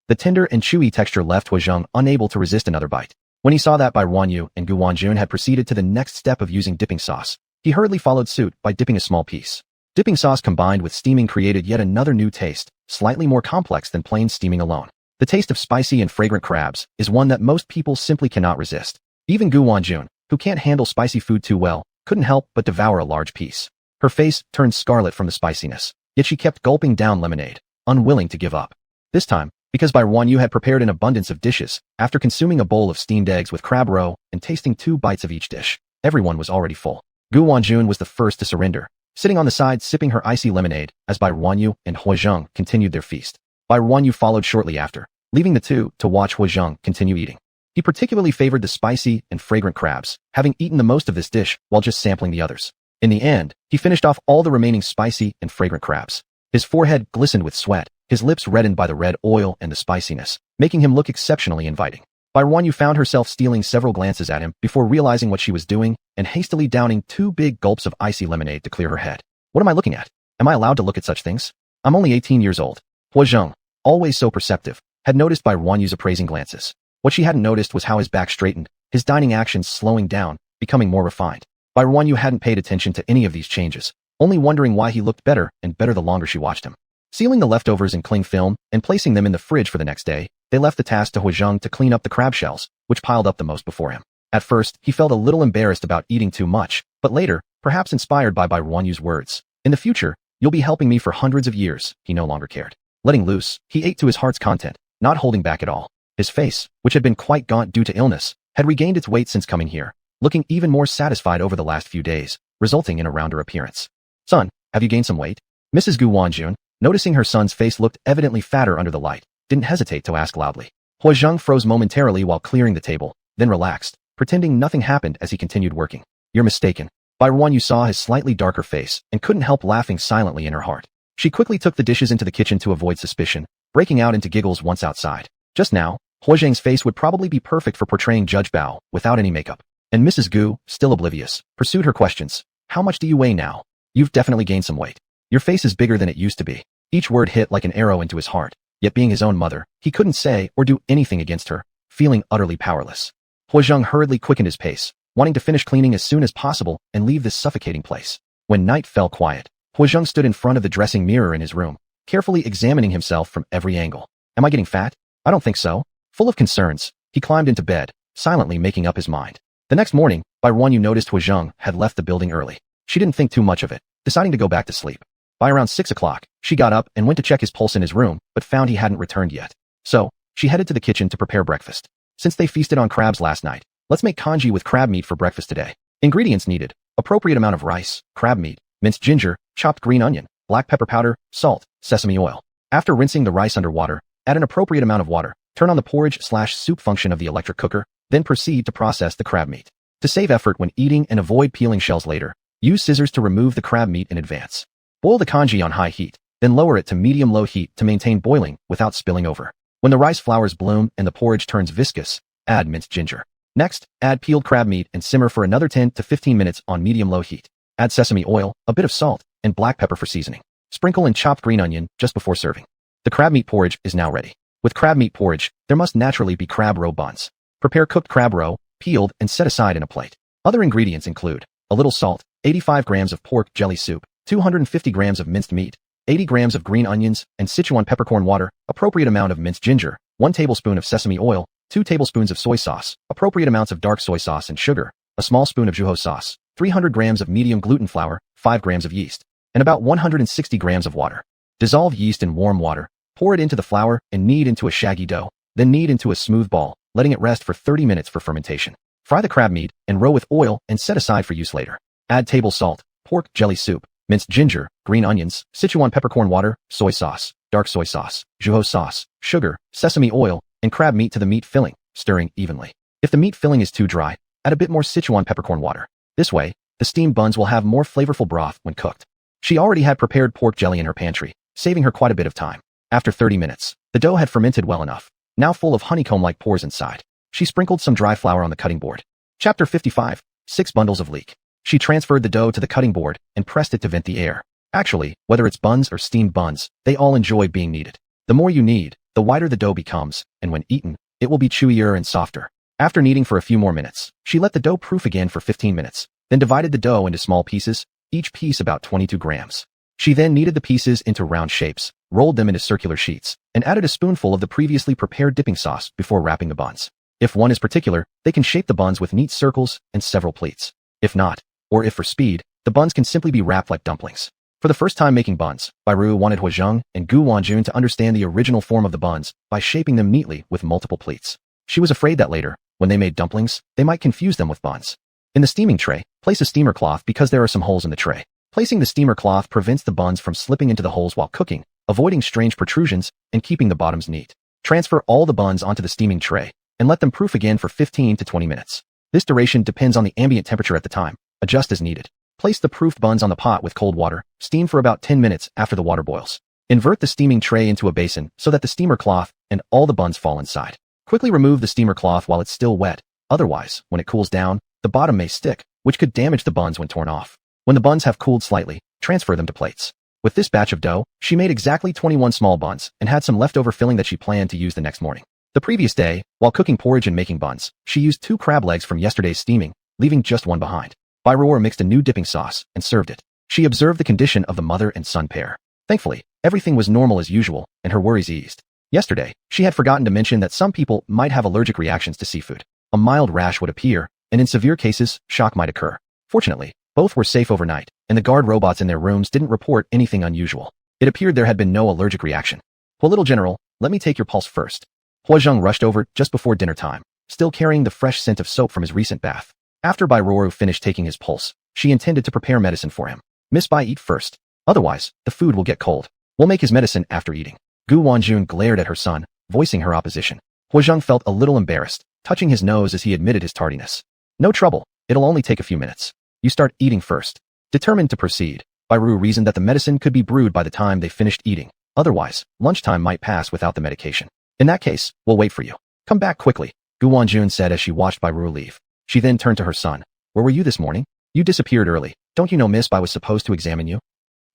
The tender and chewy texture left Huazhang unable to resist another bite. When he saw that Bai Ruanyu and Gu Wanjun had proceeded to the next step of using dipping sauce, he hurriedly followed suit by dipping a small piece. Dipping sauce combined with steaming created yet another new taste, slightly more complex than plain steaming alone. The taste of spicy and fragrant crabs is one that most people simply cannot resist. Even Gu Wanjun, who can't handle spicy food too well, couldn't help but devour a large piece. Her face turned scarlet from the spiciness, yet she kept gulping down lemonade, unwilling to give up. This time, because Bai Ruanyu had prepared an abundance of dishes, after consuming a bowl of steamed eggs with crab roe and tasting 2 bites of each dish, everyone was already full. Gu Wanjun was the first to surrender, sitting on the side sipping her icy lemonade as Bai Ruanyu and Huazhang continued their feast. Bai Ruanyu followed shortly after, leaving the two to watch Huazhang continue eating. He particularly favored the spicy and fragrant crabs, having eaten the most of this dish while just sampling the others. In the end, he finished off all the remaining spicy and fragrant crabs. His forehead glistened with sweat, his lips reddened by the red oil and the spiciness, making him look exceptionally inviting. Bai Ruanyu found herself stealing several glances at him before realizing what she was doing and hastily downing 2 big gulps of icy lemonade to clear her head. What am I looking at? Am I allowed to look at such things? I'm only 18 years old. Huazhang, always so perceptive, had noticed Bai Ruanyu's appraising glances. What she hadn't noticed was how his back straightened, his dining actions slowing down, becoming more refined. Bai Ruanyu hadn't paid attention to any of these changes, only wondering why he looked better and better the longer she watched him. Sealing the leftovers in cling film and placing them in the fridge for the next day, they left the task to Huazhang to clean up the crab shells, which piled up the most before him. At first, he felt a little embarrassed about eating too much, but later, perhaps inspired by Bai Ruanyu's words, "In the future, you'll be helping me for hundreds of years," he no longer cared. Letting loose, he ate to his heart's content, not holding back at all. His face, which had been quite gaunt due to illness, had regained its weight since coming here, looking even more satisfied over the last few days, resulting in a rounder appearance. "Son, have you gained some weight?" Mrs. Gu Wanjun, noticing her son's face looked evidently fatter under the light, didn't hesitate to ask loudly. Huazhang froze momentarily while clearing the table, then relaxed, pretending nothing happened as he continued working. "You're mistaken." Bai Ruanyu saw his slightly darker face and couldn't help laughing silently in her heart. She quickly took the dishes into the kitchen to avoid suspicion, breaking out into giggles once outside. Just now, Huazhang's face would probably be perfect for portraying Judge Bao without any makeup. And Mrs. Gu, still oblivious, pursued her questions. "How much do you weigh now? You've definitely gained some weight. Your face is bigger than it used to be." Each word hit like an arrow into his heart, yet being his own mother, he couldn't say or do anything against her, feeling utterly powerless. Huazhang hurriedly quickened his pace, wanting to finish cleaning as soon as possible and leave this suffocating place. When night fell quiet, Huazhang stood in front of the dressing mirror in his room, carefully examining himself from every angle. "Am I getting fat? I don't think so." Full of concerns, he climbed into bed, silently making up his mind. The next morning, Bai Ruanyu noticed Huazhang had left the building early. She didn't think too much of it, deciding to go back to sleep. By around 6 o'clock, she got up and went to check his pulse in his room, but found he hadn't returned yet. So, she headed to the kitchen to prepare breakfast. Since they feasted on crabs last night, let's make congee with crab meat for breakfast today. Ingredients needed: appropriate amount of rice, crab meat, minced ginger, chopped green onion, black pepper powder, salt, sesame oil. After rinsing the rice under water, add an appropriate amount of water. Turn on the porridge/soup function of the electric cooker, then proceed to process the crab meat. To save effort when eating and avoid peeling shells later, use scissors to remove the crab meat in advance. Boil the congee on high heat, then lower it to medium-low heat to maintain boiling without spilling over. When the rice flowers bloom and the porridge turns viscous, add minced ginger. Next, add peeled crab meat and simmer for another 10 to 15 minutes on medium-low heat. Add sesame oil, a bit of salt, and black pepper for seasoning. Sprinkle in chopped green onion just before serving. The crab meat porridge is now ready. With crab meat porridge, there must naturally be crab roe buns. Prepare cooked crab roe, peeled and set aside in a plate. Other ingredients include a little salt, 85 grams of pork jelly soup, 250 grams of minced meat, 80 grams of green onions and Sichuan peppercorn water, appropriate amount of minced ginger, 1 tablespoon of sesame oil, 2 tablespoons of soy sauce, appropriate amounts of dark soy sauce and sugar, a small spoon of juho sauce, 300 grams of medium gluten flour, 5 grams of yeast, and about 160 grams of water. Dissolve yeast in warm water, pour it into the flour, and knead into a shaggy dough, then knead into a smooth ball, letting it rest for 30 minutes for fermentation. Fry the crab meat and roe with oil and set aside for use later. Add table salt, pork jelly soup, minced ginger, green onions, Sichuan peppercorn water, soy sauce, dark soy sauce, juho sauce, sugar, sesame oil, and crab meat to the meat filling, stirring evenly. If the meat filling is too dry, add a bit more Sichuan peppercorn water. This way, the steamed buns will have more flavorful broth when cooked. She already had prepared pork jelly in her pantry, saving her quite a bit of time. After 30 minutes, the dough had fermented well enough, now full of honeycomb-like pores inside. She sprinkled some dry flour on the cutting board. Chapter 55, 6 bundles of leek. She transferred the dough to the cutting board and pressed it to vent the air. Actually, whether it's buns or steamed buns, they all enjoy being kneaded. The more you knead, the whiter the dough becomes, and when eaten, it will be chewier and softer. After kneading for a few more minutes, she let the dough proof again for 15 minutes, then divided the dough into small pieces, each piece about 22 grams. She then kneaded the pieces into round shapes, rolled them into circular sheets, and added a spoonful of the previously prepared dipping sauce before wrapping the buns. If one is particular, they can shape the buns with neat circles and several pleats. If not, or if for speed, the buns can simply be wrapped like dumplings. For the first time making buns, Bairu wanted Huazheng and Gu Wanjun to understand the original form of the buns by shaping them neatly with multiple pleats. She was afraid that later, when they made dumplings, they might confuse them with buns. In the steaming tray, place a steamer cloth because there are some holes in the tray. Placing the steamer cloth prevents the buns from slipping into the holes while cooking, avoiding strange protrusions and keeping the bottoms neat. Transfer all the buns onto the steaming tray and let them proof again for 15 to 20 minutes. This duration depends on the ambient temperature at the time. Adjust as needed. Place the proofed buns on the pot with cold water. Steam for about 10 minutes after the water boils. Invert the steaming tray into a basin so that the steamer cloth and all the buns fall inside. Quickly remove the steamer cloth while it's still wet. Otherwise, when it cools down, the bottom may stick, which could damage the buns when torn off. When the buns have cooled slightly, transfer them to plates. With this batch of dough, she made exactly 21 small buns and had some leftover filling that she planned to use the next morning. The previous day, while cooking porridge and making buns, she used 2 crab legs from yesterday's steaming, leaving just one behind. Bairuor mixed a new dipping sauce and served it. She observed the condition of the mother and son pair. Thankfully, everything was normal as usual, and her worries eased. Yesterday, she had forgotten to mention that some people might have allergic reactions to seafood. A mild rash would appear, and in severe cases, shock might occur. Fortunately, both were safe overnight, and the guard robots in their rooms didn't report anything unusual. It appeared there had been no allergic reaction. "Well, little general, let me take your pulse first." Huazheng rushed over just before dinner time, still carrying the fresh scent of soap from his recent bath. After Bairuo finished taking his pulse, she intended to prepare medicine for him. "Miss Bai, eat first. Otherwise, the food will get cold. We'll make his medicine after eating." Gu Wanjun glared at her son, voicing her opposition. Huazheng felt a little embarrassed, touching his nose as he admitted his tardiness. "No trouble, it'll only take a few minutes. You start eating first." Determined to proceed, Bairu reasoned that the medicine could be brewed by the time they finished eating. Otherwise, lunchtime might pass without the medication. "In that case, we'll wait for you. Come back quickly," Gu Wanjun said as she watched Bairu leave. She then turned to her son. "Where were you this morning? You disappeared early. Don't you know Miss Bai was supposed to examine you?"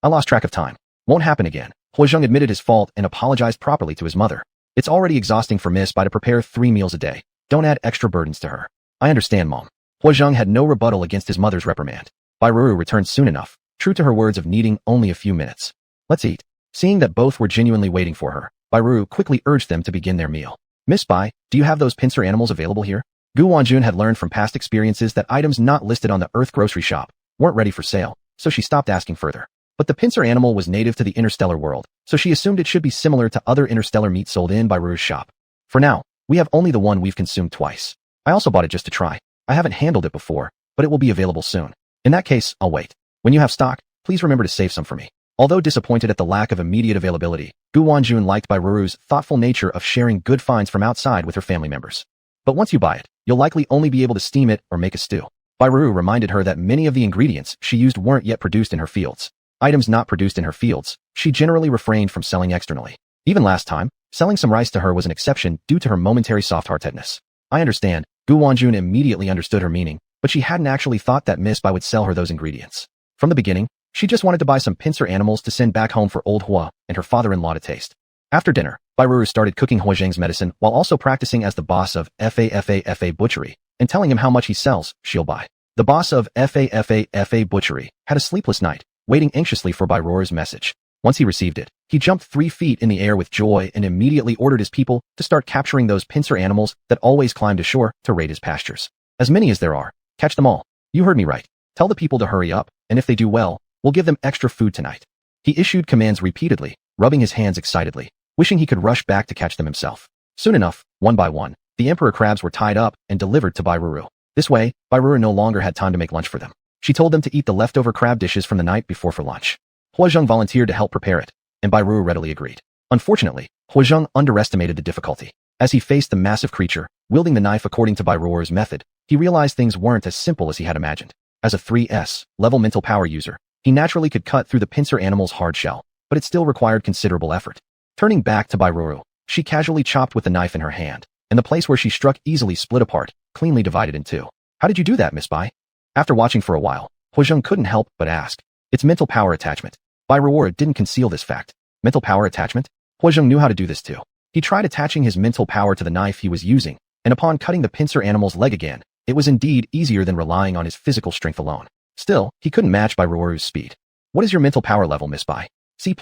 "I lost track of time. Won't happen again." Huazheng admitted his fault and apologized properly to his mother. "It's already exhausting for Miss Bai to prepare 3 meals a day. Don't add extra burdens to her." "I understand, Mom." Huazheng had no rebuttal against his mother's reprimand. Bairu returned soon enough, true to her words of needing only a few minutes. "Let's eat." Seeing that both were genuinely waiting for her, Bairu quickly urged them to begin their meal. "Miss Bai, do you have those pincer animals available here?" Gu Wanjun had learned from past experiences that items not listed on the Earth grocery shop weren't ready for sale, so she stopped asking further. But the pincer animal was native to the interstellar world, so she assumed it should be similar to other interstellar meat sold in Bairu's shop. "For now, we have only the one we've consumed twice. I also bought it just to try. I haven't handled it before, but it will be available soon. In that case, I'll wait. When you have stock, please remember to save some for me." Although disappointed at the lack of immediate availability, Gu Wanjun liked Bairu's thoughtful nature of sharing good finds from outside with her family members. "But once you buy it, you'll likely only be able to steam it or make a stew." Bairu reminded her that many of the ingredients she used weren't yet produced in her fields. Items not produced in her fields, she generally refrained from selling externally. Even last time, selling some rice to her was an exception due to her momentary soft-heartedness. "I understand." Gu Wanjun immediately understood her meaning, but she hadn't actually thought that Miss Bai would sell her those ingredients. From the beginning, she just wanted to buy some pincer animals to send back home for old Hua and her father-in-law to taste. After dinner, Bairu started cooking Huazheng's medicine while also practicing as the boss of FA Butchery and telling him how much he sells, she'll buy. The boss of FA Butchery had a sleepless night, waiting anxiously for Bairu's message. Once he received it, He jumped 3 feet in the air with joy and immediately ordered his people to start capturing those pincer animals that always climbed ashore to raid his pastures. As many as there are, catch them all. You heard me right. Tell the people to hurry up, and if they do well, we'll give them extra food tonight. He issued commands repeatedly, rubbing his hands excitedly, wishing he could rush back to catch them himself. Soon enough, one by one, the emperor crabs were tied up and delivered to Bairuru. This way, Bairuru no longer had time to make lunch for them. She told them to eat the leftover crab dishes from the night before for lunch. Huozheng volunteered to help prepare it, and Bairuru readily agreed. Unfortunately, Huozheng underestimated the difficulty. As he faced the massive creature, wielding the knife according to Bairuru's method, he realized things weren't as simple as he had imagined. As a 3S level mental power user, he naturally could cut through the pincer animal's hard shell, but it still required considerable effort. Turning back to Bairuru, she casually chopped with the knife in her hand, and the place where she struck easily split apart, cleanly divided in two. How did you do that, Miss Bai? After watching for a while, Huozheng couldn't help but ask. It's mental power attachment. Bairuru didn't conceal this fact. Mental power attachment? Huozheng knew how to do this too. He tried attaching his mental power to the knife he was using, and upon cutting the pincer animal's leg again, it was indeed easier than relying on his physical strength alone. Still, he couldn't match Bairuru's speed. What is your mental power level, Miss Bai? C+.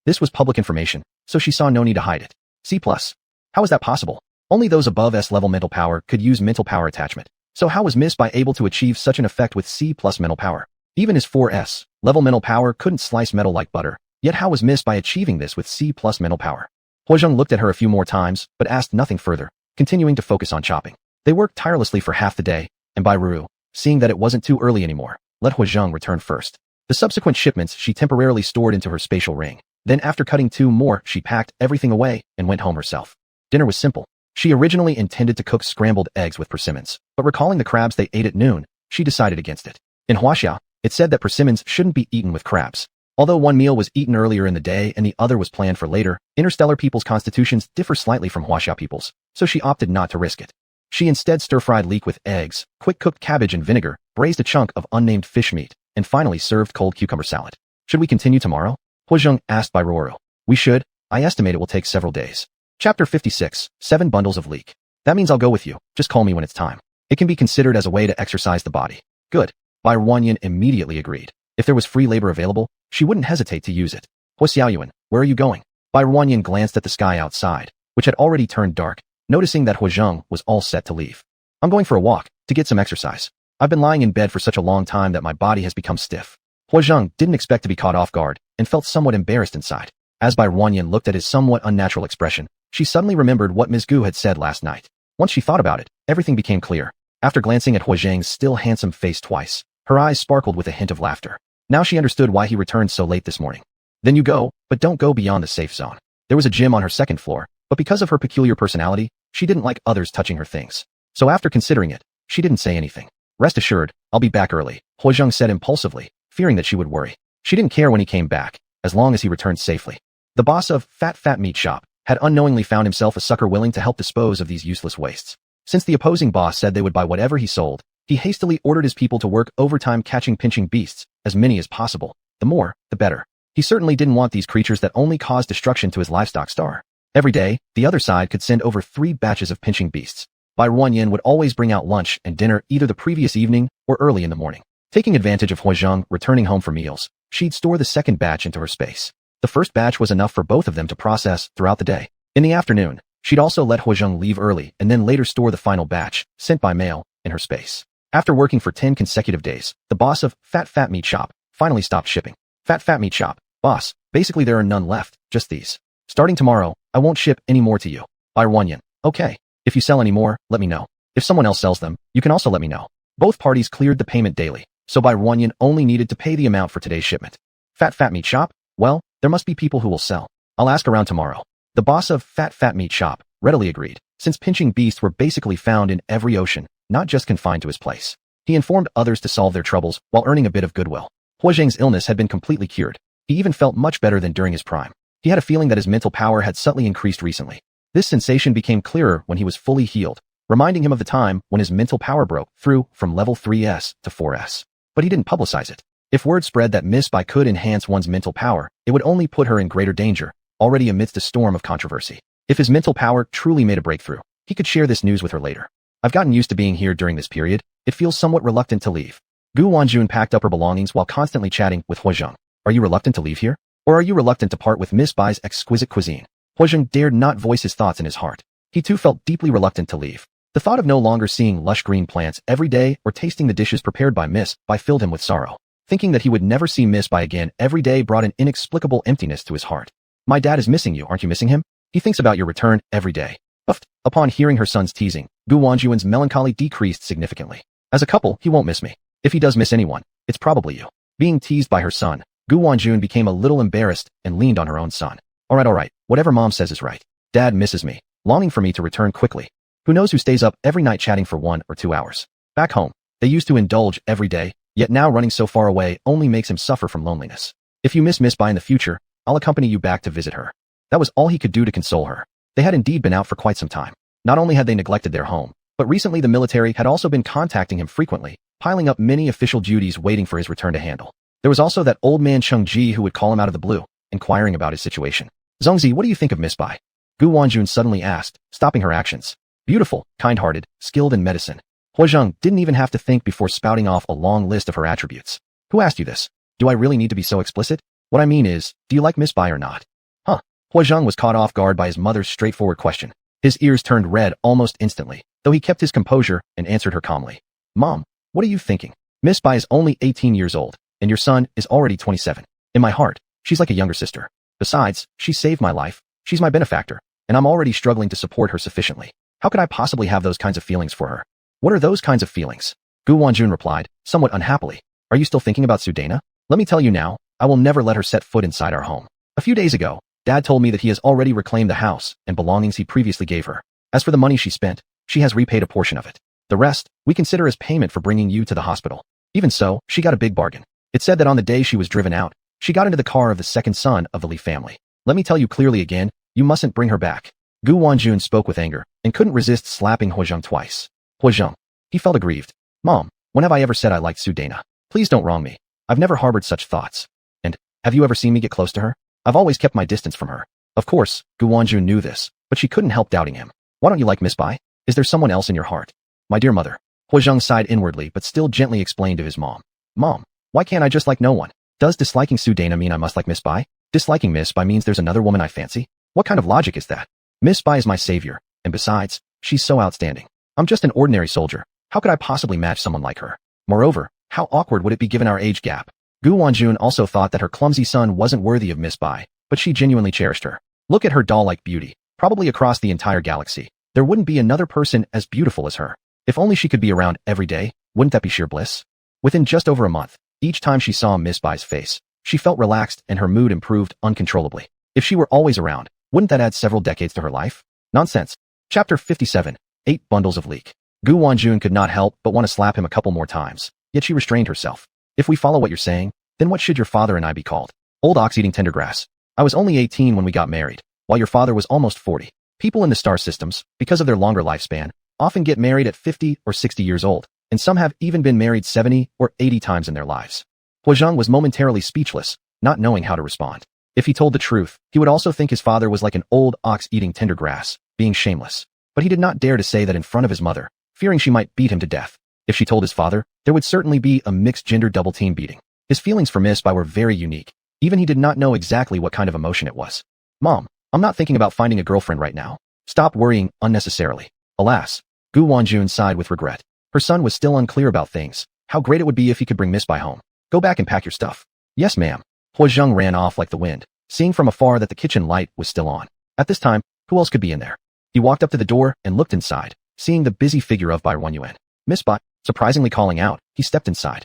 This was public information, so she saw no need to hide it. C+. How is that possible? Only those above S level mental power could use mental power attachment. So how was Miss Bai able to achieve such an effect with C+ mental power? Even his 4S level mental power couldn't slice metal like butter, yet how was Miss Bai achieving this with C+ mental power? Huozheng looked at her a few more times, but asked nothing further, continuing to focus on chopping. They worked tirelessly for half the day, and Bairuru, seeing that it wasn't too early anymore, let Huozheng return first. The subsequent shipments she temporarily stored into her spatial ring. Then after cutting 2 more, she packed everything away and went home herself. Dinner was simple. She originally intended to cook scrambled eggs with persimmons, but recalling the crabs they ate at noon, she decided against it. In Huaxia, it said that persimmons shouldn't be eaten with crabs. Although one meal was eaten earlier in the day and the other was planned for later, interstellar people's constitutions differ slightly from Huaxia people's, so she opted not to risk it. She instead stir-fried leek with eggs, quick-cooked cabbage and vinegar, braised a chunk of unnamed fish meat, and finally served cold cucumber salad. Should we continue tomorrow? Huozheng asked Bairuru. We should. I estimate it will take several days. Chapter 56, 7 bundles of leek. That means I'll go with you. Just call me when it's time. It can be considered as a way to exercise the body. Good. Bai Ruanyan immediately agreed. If there was free labor available, she wouldn't hesitate to use it. Hua Xiaoyuan, where are you going? Bai Ruanyan glanced at the sky outside, which had already turned dark, noticing that Huozheng was all set to leave. I'm going for a walk, to get some exercise. I've been lying in bed for such a long time that my body has become stiff. Huozheng didn't expect to be caught off guard, and felt somewhat embarrassed inside. As Bai Ruanyan looked at his somewhat unnatural expression, she suddenly remembered what Ms. Gu had said last night. Once she thought about it, everything became clear. After glancing at Huozheng's still handsome face twice, her eyes sparkled with a hint of laughter. Now she understood why he returned so late this morning. Then you go, but don't go beyond the safe zone. There was a gym on her second floor, but because of her peculiar personality, she didn't like others touching her things. So after considering it, she didn't say anything. Rest assured, I'll be back early, Huozheng said impulsively, fearing that she would worry. She didn't care when he came back, as long as he returned safely. The boss of Fat Meat Shop had unknowingly found himself a sucker willing to help dispose of these useless wastes. Since the opposing boss said they would buy whatever he sold, he hastily ordered his people to work overtime catching pinching beasts, as many as possible. The more, the better. He certainly didn't want these creatures that only caused destruction to his livestock star. Every day, the other side could send over 3 batches of pinching beasts. Bai Ruanyan would always bring out lunch and dinner either the previous evening or early in the morning. Taking advantage of Huozheng returning home for meals, she'd store the second batch into her space. The first batch was enough for both of them to process throughout the day. In the afternoon, she'd also let Huozheng leave early and then later store the final batch, sent by mail, in her space. After working for 10 consecutive days, the boss of Fat Meat Shop finally stopped shipping. Fat Meat Shop, boss, basically there are none left, just these. Starting tomorrow, I won't ship any more to you. Bai Ruanyan, okay. If you sell any more, let me know. If someone else sells them, you can also let me know. Both parties cleared the payment daily, so Bai Ruanyan only needed to pay the amount for today's shipment. Fat Meat Shop? Well, there must be people who will sell. I'll ask around tomorrow. The boss of Fat Meat Shop readily agreed, since pinching beasts were basically found in every ocean, not just confined to his place. He informed others to solve their troubles while earning a bit of goodwill. Huozheng's illness had been completely cured. He even felt much better than during his prime. He had a feeling that his mental power had subtly increased recently. This sensation became clearer when he was fully healed, reminding him of the time when his mental power broke through from level 3S to 4S. But he didn't publicize it. If word spread that Miss Bai could enhance one's mental power, it would only put her in greater danger, already amidst a storm of controversy. If his mental power truly made a breakthrough, he could share this news with her later. I've gotten used to being here during this period. It feels somewhat reluctant to leave. Gu Wanjun packed up her belongings while constantly chatting with Huozheng. Are you reluctant to leave here? Or are you reluctant to part with Miss Bai's exquisite cuisine? Huazheng dared not voice his thoughts in his heart. He too felt deeply reluctant to leave. The thought of no longer seeing lush green plants every day or tasting the dishes prepared by Miss Bai filled him with sorrow. Thinking that he would never see Miss Bai again every day brought an inexplicable emptiness to his heart. My dad is missing you, aren't you missing him? He thinks about your return every day. Uffed. Upon hearing her son's teasing, Gu Wanjuan's melancholy decreased significantly. As a couple, he won't miss me. If he does miss anyone, it's probably you. Being teased by her son, Gu Wanjun became a little embarrassed and leaned on her own son. Alright, whatever mom says is right. Dad misses me, longing for me to return quickly. Who knows who stays up every night chatting for 1 or 2 hours. Back home, they used to indulge every day, yet now running so far away only makes him suffer from loneliness. If you miss Miss Bai in the future, I'll accompany you back to visit her. That was all he could do to console her. They had indeed been out for quite some time. Not only had they neglected their home, but recently the military had also been contacting him frequently, piling up many official duties waiting for his return to handle. There was also that old man Cheng Ji who would call him out of the blue, inquiring about his situation. Zhongzi, what do you think of Miss Bai? Gu Wanjun suddenly asked, stopping her actions. Beautiful, kind-hearted, skilled in medicine. Huazheng didn't even have to think before spouting off a long list of her attributes. Who asked you this? Do I really need to be so explicit? What I mean is, do you like Miss Bai or not? Huh. Huazheng was caught off guard by his mother's straightforward question. His ears turned red almost instantly, though he kept his composure and answered her calmly. Mom, what are you thinking? Miss Bai is only 18 years old, and your son is already 27. In my heart, she's like a younger sister. Besides, she saved my life, she's my benefactor, and I'm already struggling to support her sufficiently. How could I possibly have those kinds of feelings for her? What are those kinds of feelings? Gu Wanjun replied, somewhat unhappily. Are you still thinking about Sudana? Let me tell you now, I will never let her set foot inside our home. A few days ago, Dad told me that he has already reclaimed the house and belongings he previously gave her. As for the money she spent, she has repaid a portion of it. The rest, we consider as payment for bringing you to the hospital. Even so, she got a big bargain. It said that on the day she was driven out, she got into the car of the second son of the Li family. Let me tell you clearly again, you mustn't bring her back. Gu Wanjun spoke with anger and couldn't resist slapping Huazheng twice. Huazheng. He felt aggrieved. Mom, when have I ever said I liked Sudana? Please don't wrong me. I've never harbored such thoughts. And, have you ever seen me get close to her? I've always kept my distance from her. Of course, Gu Wanjun knew this, but she couldn't help doubting him. Why don't you like Miss Bai? Is there someone else in your heart? My dear mother. Huazheng sighed inwardly but still gently explained to his mom. Mom, why can't I just like no one? Does disliking Sudana mean I must like Miss Bai? Disliking Miss Bai means there's another woman I fancy? What kind of logic is that? Miss Bai is my savior, and besides, she's so outstanding. I'm just an ordinary soldier. How could I possibly match someone like her? Moreover, how awkward would it be given our age gap? Gu Wanjun also thought that her clumsy son wasn't worthy of Miss Bai, but she genuinely cherished her. Look at her doll-like beauty, probably across the entire galaxy. There wouldn't be another person as beautiful as her. If only she could be around every day, wouldn't that be sheer bliss? Within just over a month, each time she saw Miss Bai's face, she felt relaxed and her mood improved uncontrollably. If she were always around, wouldn't that add several decades to her life? Nonsense. Chapter 57. 8 Bundles of Leek. Gu Wanjun could not help but want to slap him a couple more times, yet she restrained herself. If we follow what you're saying, then what should your father and I be called? Old ox eating tender grass. I was only 18 when we got married, while your father was almost 40. People in the star systems, because of their longer lifespan, often get married at 50 or 60 years old, and some have even been married 70 or 80 times in their lives. Huazheng was momentarily speechless, not knowing how to respond. If he told the truth, he would also think his father was like an old ox eating tender grass, being shameless. But he did not dare to say that in front of his mother, fearing she might beat him to death. If she told his father, there would certainly be a mixed-gender double-team beating. His feelings for Miss Bai were very unique. Even he did not know exactly what kind of emotion it was. Mom, I'm not thinking about finding a girlfriend right now. Stop worrying unnecessarily. Alas, Gu Wanjun sighed with regret. Her son was still unclear about things. How great it would be if he could bring Miss Bai home. Go back and pack your stuff. Yes, ma'am. Huazheng ran off like the wind, seeing from afar that the kitchen light was still on. At this time, who else could be in there? He walked up to the door and looked inside, seeing the busy figure of Bai Yuan. Miss Bai, surprisingly calling out, he stepped inside.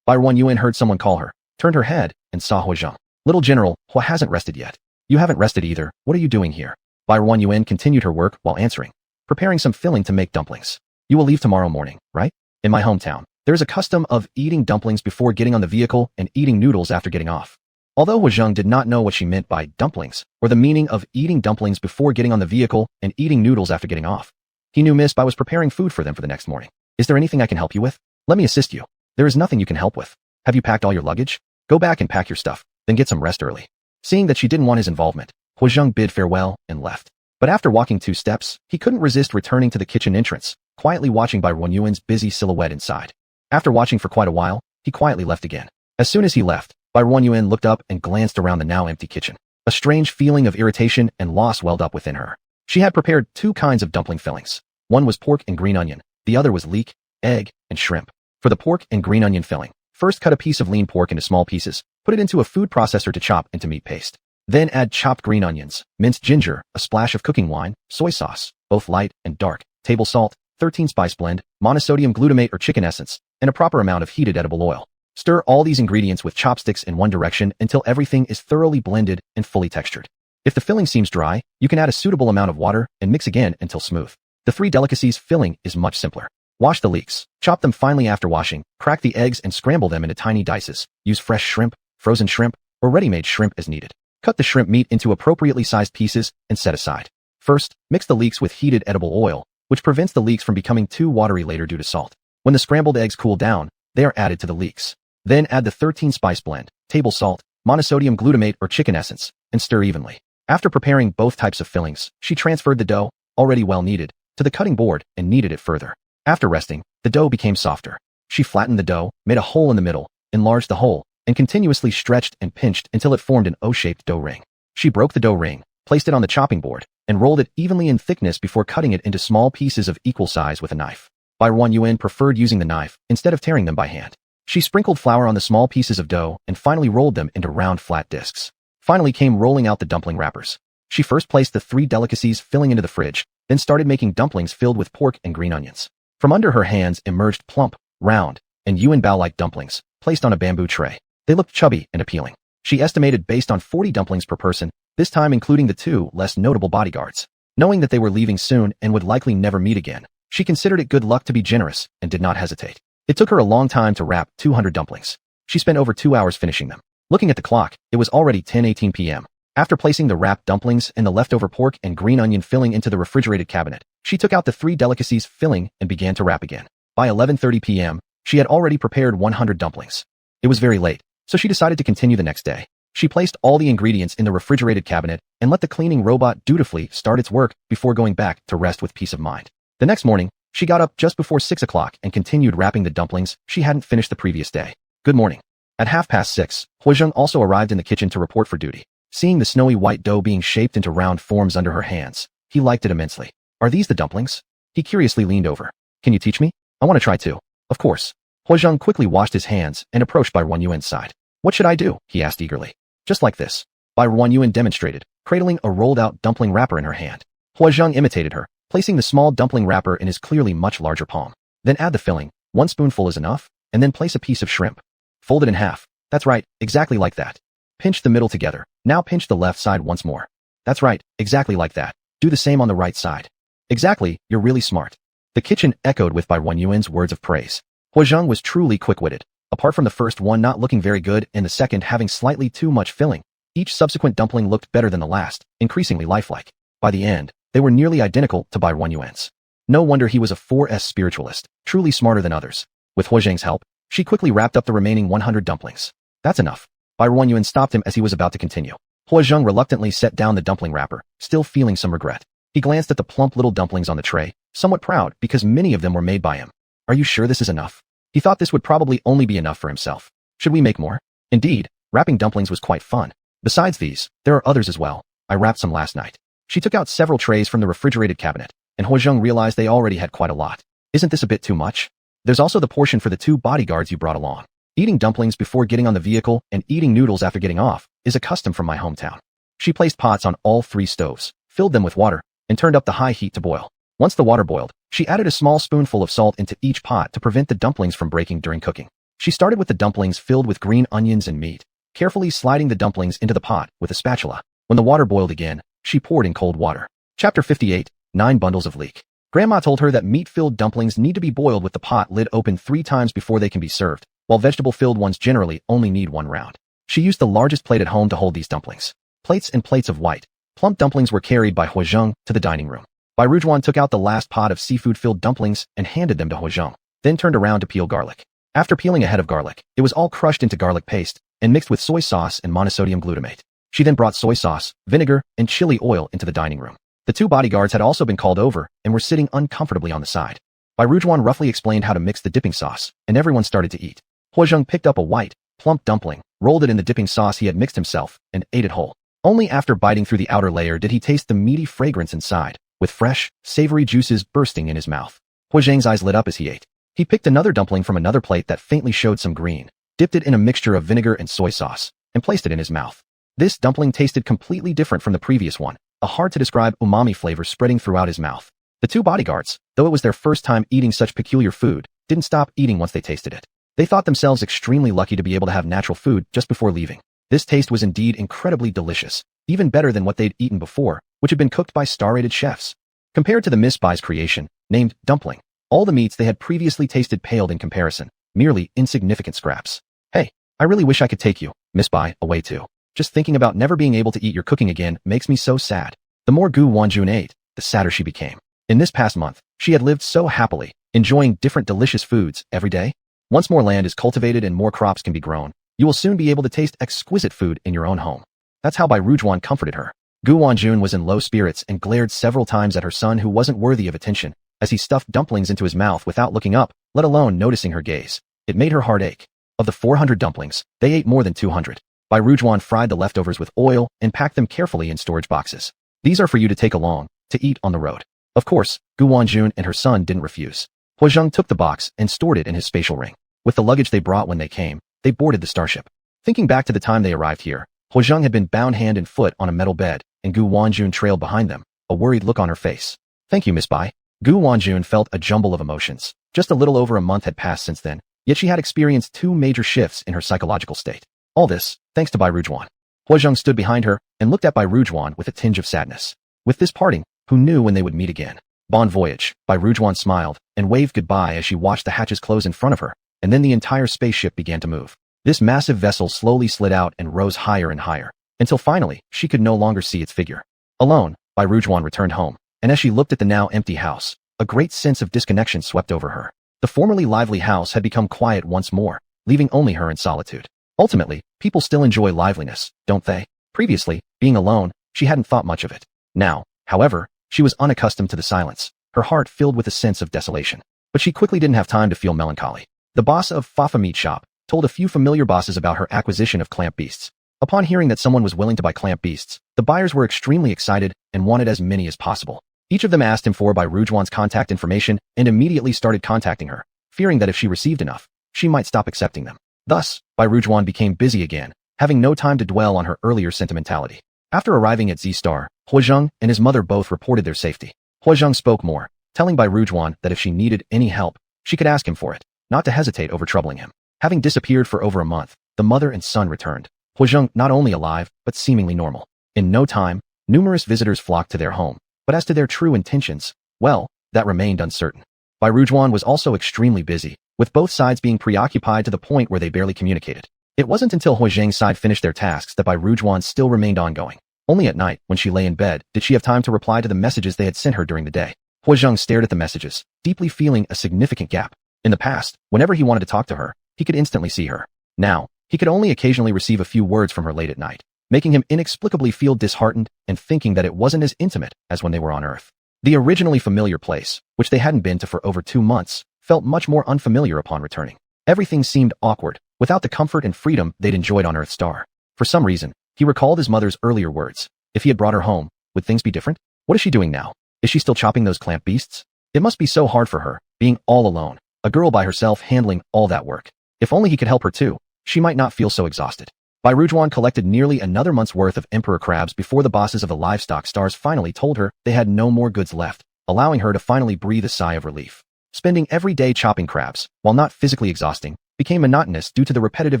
Bai Yuan heard someone call her, turned her head, and saw Huazheng. Little General, Hua hasn't rested yet. You haven't rested either. What are you doing here? Bai Yuan continued her work while answering. Preparing some filling to make dumplings. You will leave tomorrow morning, right? In my hometown, there is a custom of eating dumplings before getting on the vehicle and eating noodles after getting off. Although Huazheng did not know what she meant by dumplings, or the meaning of eating dumplings before getting on the vehicle and eating noodles after getting off, he knew Miss Bai was preparing food for them for the next morning. Is there anything I can help you with? Let me assist you. There is nothing you can help with. Have you packed all your luggage? Go back and pack your stuff, then get some rest early. Seeing that she didn't want his involvement, Huazheng bid farewell and left. But after walking 2 steps, he couldn't resist returning to the kitchen entrance, quietly watching Bai Yuan's busy silhouette inside. After watching for quite a while, he quietly left again. As soon as he left, Bai Ruanyuan looked up and glanced around the now empty kitchen. A strange feeling of irritation and loss welled up within her. She had prepared 2 kinds of dumpling fillings. One was pork and green onion, the other was leek, egg, and shrimp. For the pork and green onion filling, first cut a piece of lean pork into small pieces, put it into a food processor to chop into meat paste. Then add chopped green onions, minced ginger, a splash of cooking wine, soy sauce, both light and dark, table salt, 13-spice blend, monosodium glutamate or chicken essence, and a proper amount of heated edible oil. Stir all these ingredients with chopsticks in one direction until everything is thoroughly blended and fully textured. If the filling seems dry, you can add a suitable amount of water and mix again until smooth. The 3 delicacies filling is much simpler. Wash the leeks, chop them finely after washing, crack the eggs and scramble them into tiny dices. Use fresh shrimp, frozen shrimp, or ready-made shrimp as needed. Cut the shrimp meat into appropriately sized pieces and set aside. First, mix the leeks with heated edible oil, which prevents the leeks from becoming too watery later due to salt. When the scrambled eggs cool down, they are added to the leeks. Then add the 13-spice blend, table salt, monosodium glutamate or chicken essence, and stir evenly. After preparing both types of fillings, she transferred the dough, already well kneaded, to the cutting board and kneaded it further. After resting, the dough became softer. She flattened the dough, made a hole in the middle, enlarged the hole, and continuously stretched and pinched until it formed an O-shaped dough ring. She broke the dough ring, placed it on the chopping board, and rolled it evenly in thickness before cutting it into small pieces of equal size with a knife. Bai Ruanyuan preferred using the knife instead of tearing them by hand. She sprinkled flour on the small pieces of dough and finally rolled them into round flat discs. Finally came rolling out the dumpling wrappers. She first placed the 3 delicacies filling into the fridge, then started making dumplings filled with pork and green onions. From under her hands emerged plump, round, and yuan bao-like dumplings, placed on a bamboo tray. They looked chubby and appealing. She estimated based on 40 dumplings per person, this time including the 2 less notable bodyguards. Knowing that they were leaving soon and would likely never meet again, she considered it good luck to be generous and did not hesitate. It took her a long time to wrap 200 dumplings. She spent over 2 hours finishing them. Looking at the clock, it was already 10:18 p.m. After placing the wrapped dumplings and the leftover pork and green onion filling into the refrigerated cabinet, she took out the 3 delicacies filling and began to wrap again. By 11:30 p.m., she had already prepared 100 dumplings. It was very late, so she decided to continue the next day. She placed all the ingredients in the refrigerated cabinet and let the cleaning robot dutifully start its work before going back to rest with peace of mind. The next morning, she got up just before 6 o'clock and continued wrapping the dumplings she hadn't finished the previous day. Good morning. At 6:30, Huizheng also arrived in the kitchen to report for duty. Seeing the snowy white dough being shaped into round forms under her hands, he liked it immensely. Are these the dumplings? He curiously leaned over. Can you teach me? I want to try too. Of course. Huizheng quickly washed his hands and approached Bai Ruanyuan's side. What should I do? He asked eagerly. Just like this. Bai Ruanyuan demonstrated, cradling a rolled-out dumpling wrapper in her hand. Huizheng imitated her, placing the small dumpling wrapper in his clearly much larger palm. Then add the filling. 1 spoonful is enough, and then place a piece of shrimp. Fold it in half. That's right, exactly like that. Pinch the middle together. Now pinch the left side once more. That's right, exactly like that. Do the same on the right side. Exactly, you're really smart. The kitchen echoed with Bai Ruanyuan's words of praise. Huizheng was truly quick-witted. Apart from the first one not looking very good and the second having slightly too much filling, each subsequent dumpling looked better than the last, increasingly lifelike. By the end, they were nearly identical to Bai Ruanyuan's. No wonder he was a 4S spiritualist, truly smarter than others. With Huizheng's help, she quickly wrapped up the remaining 100 dumplings. That's enough. Bai Ruanyuan stopped him as he was about to continue. Huizheng reluctantly set down the dumpling wrapper, still feeling some regret. He glanced at the plump little dumplings on the tray, somewhat proud because many of them were made by him. Are you sure this is enough? He thought this would probably only be enough for himself. Should we make more? Indeed, wrapping dumplings was quite fun. Besides these, there are others as well. I wrapped some last night. She took out several trays from the refrigerated cabinet, and Huizheng realized they already had quite a lot. Isn't this a bit too much? There's also the portion for the 2 bodyguards you brought along. Eating dumplings before getting on the vehicle and eating noodles after getting off is a custom from my hometown. She placed pots on all 3 stoves, filled them with water, and turned up the high heat to boil. Once the water boiled, she added a small spoonful of salt into each pot to prevent the dumplings from breaking during cooking. She started with the dumplings filled with green onions and meat, carefully sliding the dumplings into the pot with a spatula. When the water boiled again, she poured in cold water. Chapter 58, 9 bundles of leek. Grandma told her that meat-filled dumplings need to be boiled with the pot lid open 3 times before they can be served, while vegetable-filled ones generally only need 1 round. She used the largest plate at home to hold these dumplings. Plates and plates of white, plump dumplings were carried by Huizheng to the dining room. Bai Rujuan took out the last pot of seafood-filled dumplings and handed them to Huizheng, then turned around to peel garlic. After peeling a head of garlic, it was all crushed into garlic paste and mixed with soy sauce and monosodium glutamate. She then brought soy sauce, vinegar, and chili oil into the dining room. The 2 bodyguards had also been called over and were sitting uncomfortably on the side. Bai Rujuan roughly explained how to mix the dipping sauce, and everyone started to eat. Huizheng picked up a white, plump dumpling, rolled it in the dipping sauce he had mixed himself, and ate it whole. Only after biting through the outer layer did he taste the meaty fragrance inside, with fresh, savory juices bursting in his mouth. Hu Zhang's eyes lit up as he ate. He picked another dumpling from another plate that faintly showed some green, dipped it in a mixture of vinegar and soy sauce, and placed it in his mouth. This dumpling tasted completely different from the previous one, a hard-to-describe umami flavor spreading throughout his mouth. The two bodyguards, though it was their first time eating such peculiar food, didn't stop eating once they tasted it. They thought themselves extremely lucky to be able to have natural food just before leaving. This taste was indeed incredibly delicious, even better than what they'd eaten before, which had been cooked by star-rated chefs. Compared to the Miss Bai's creation, named dumpling, all the meats they had previously tasted paled in comparison, merely insignificant scraps. Hey, I really wish I could take you, Miss Bai, away too. Just thinking about never being able to eat your cooking again makes me so sad. The more Gu Wanjun ate, the sadder she became. In this past month, she had lived so happily, enjoying different delicious foods every day. Once more land is cultivated and more crops can be grown, you will soon be able to taste exquisite food in your own home. That's how Bai Rujuan comforted her. Gu Wanjun was in low spirits and glared several times at her son who wasn't worthy of attention, as he stuffed dumplings into his mouth without looking up, let alone noticing her gaze. It made her heart ache. Of the 400 dumplings, they ate more than 200. Bai Rujuan fried the leftovers with oil and packed them carefully in storage boxes. These are for you to take along, to eat on the road. Of course, Gu Wanjun and her son didn't refuse. Hu Zhang took the box and stored it in his spatial ring. With the luggage they brought when they came, they boarded the starship. Thinking back to the time they arrived here, Hu Zhang had been bound hand and foot on a metal bed, and Gu Wanjun trailed behind them, a worried look on her face. Thank you, Miss Bai. Gu Wanjun felt a jumble of emotions. Just a little over a month had passed since then, yet she had experienced two major shifts in her psychological state. All this, thanks to Bai Rujuan. Hu Zhang stood behind her and looked at Bai Rujuan with a tinge of sadness. With this parting, who knew when they would meet again? Bon voyage, Bai Rujuan smiled and waved goodbye as she watched the hatches close in front of her, and then the entire spaceship began to move. This massive vessel slowly slid out and rose higher and higher, until finally, she could no longer see its figure. Alone, Bai Rujuan returned home, and as she looked at the now empty house, a great sense of disconnection swept over her. The formerly lively house had become quiet once more, leaving only her in solitude. Ultimately, people still enjoy liveliness, don't they? Previously, being alone, she hadn't thought much of it. Now, however, she was unaccustomed to the silence, her heart filled with a sense of desolation. But she quickly didn't have time to feel melancholy. The boss of Fafa Meat Shop told a few familiar bosses about her acquisition of clamp beasts. Upon hearing that someone was willing to buy clamp beasts, the buyers were extremely excited and wanted as many as possible. Each of them asked him for Bai Rujuan's contact information and immediately started contacting her, fearing that if she received enough, she might stop accepting them. Thus, Bai Rujuan became busy again, having no time to dwell on her earlier sentimentality. After arriving at Z-Star, Hu Zhang and his mother both reported their safety. Hu Zhang spoke more, telling Bai Rujuan that if she needed any help, she could ask him for it, not to hesitate over troubling him. Having disappeared for over a month, the mother and son returned. Hu Zhang not only alive, but seemingly normal. In no time, numerous visitors flocked to their home, but as to their true intentions, well, that remained uncertain. Bai Rujuan was also extremely busy, with both sides being preoccupied to the point where they barely communicated. It wasn't until Hu Zhang's side finished their tasks that Bai Rujuan still remained ongoing. Only at night, when she lay in bed, did she have time to reply to the messages they had sent her during the day. Hu Zhang stared at the messages, deeply feeling a significant gap. In the past, whenever he wanted to talk to her, he could instantly see her. Now, he could only occasionally receive a few words from her late at night, making him inexplicably feel disheartened and thinking that it wasn't as intimate as when they were on Earth. The originally familiar place, which they hadn't been to for over 2 months, felt much more unfamiliar upon returning. Everything seemed awkward, without the comfort and freedom they'd enjoyed on Earth Star. For some reason, he recalled his mother's earlier words. If he had brought her home, would things be different? What is she doing now? Is she still chopping those clamp beasts? It must be so hard for her, being all alone, a girl by herself handling all that work. If only he could help her too, she might not feel so exhausted. Bai Rujuan collected nearly another month's worth of emperor crabs before the bosses of the livestock stars finally told her they had no more goods left, allowing her to finally breathe a sigh of relief. Spending every day chopping crabs, while not physically exhausting, became monotonous due to the repetitive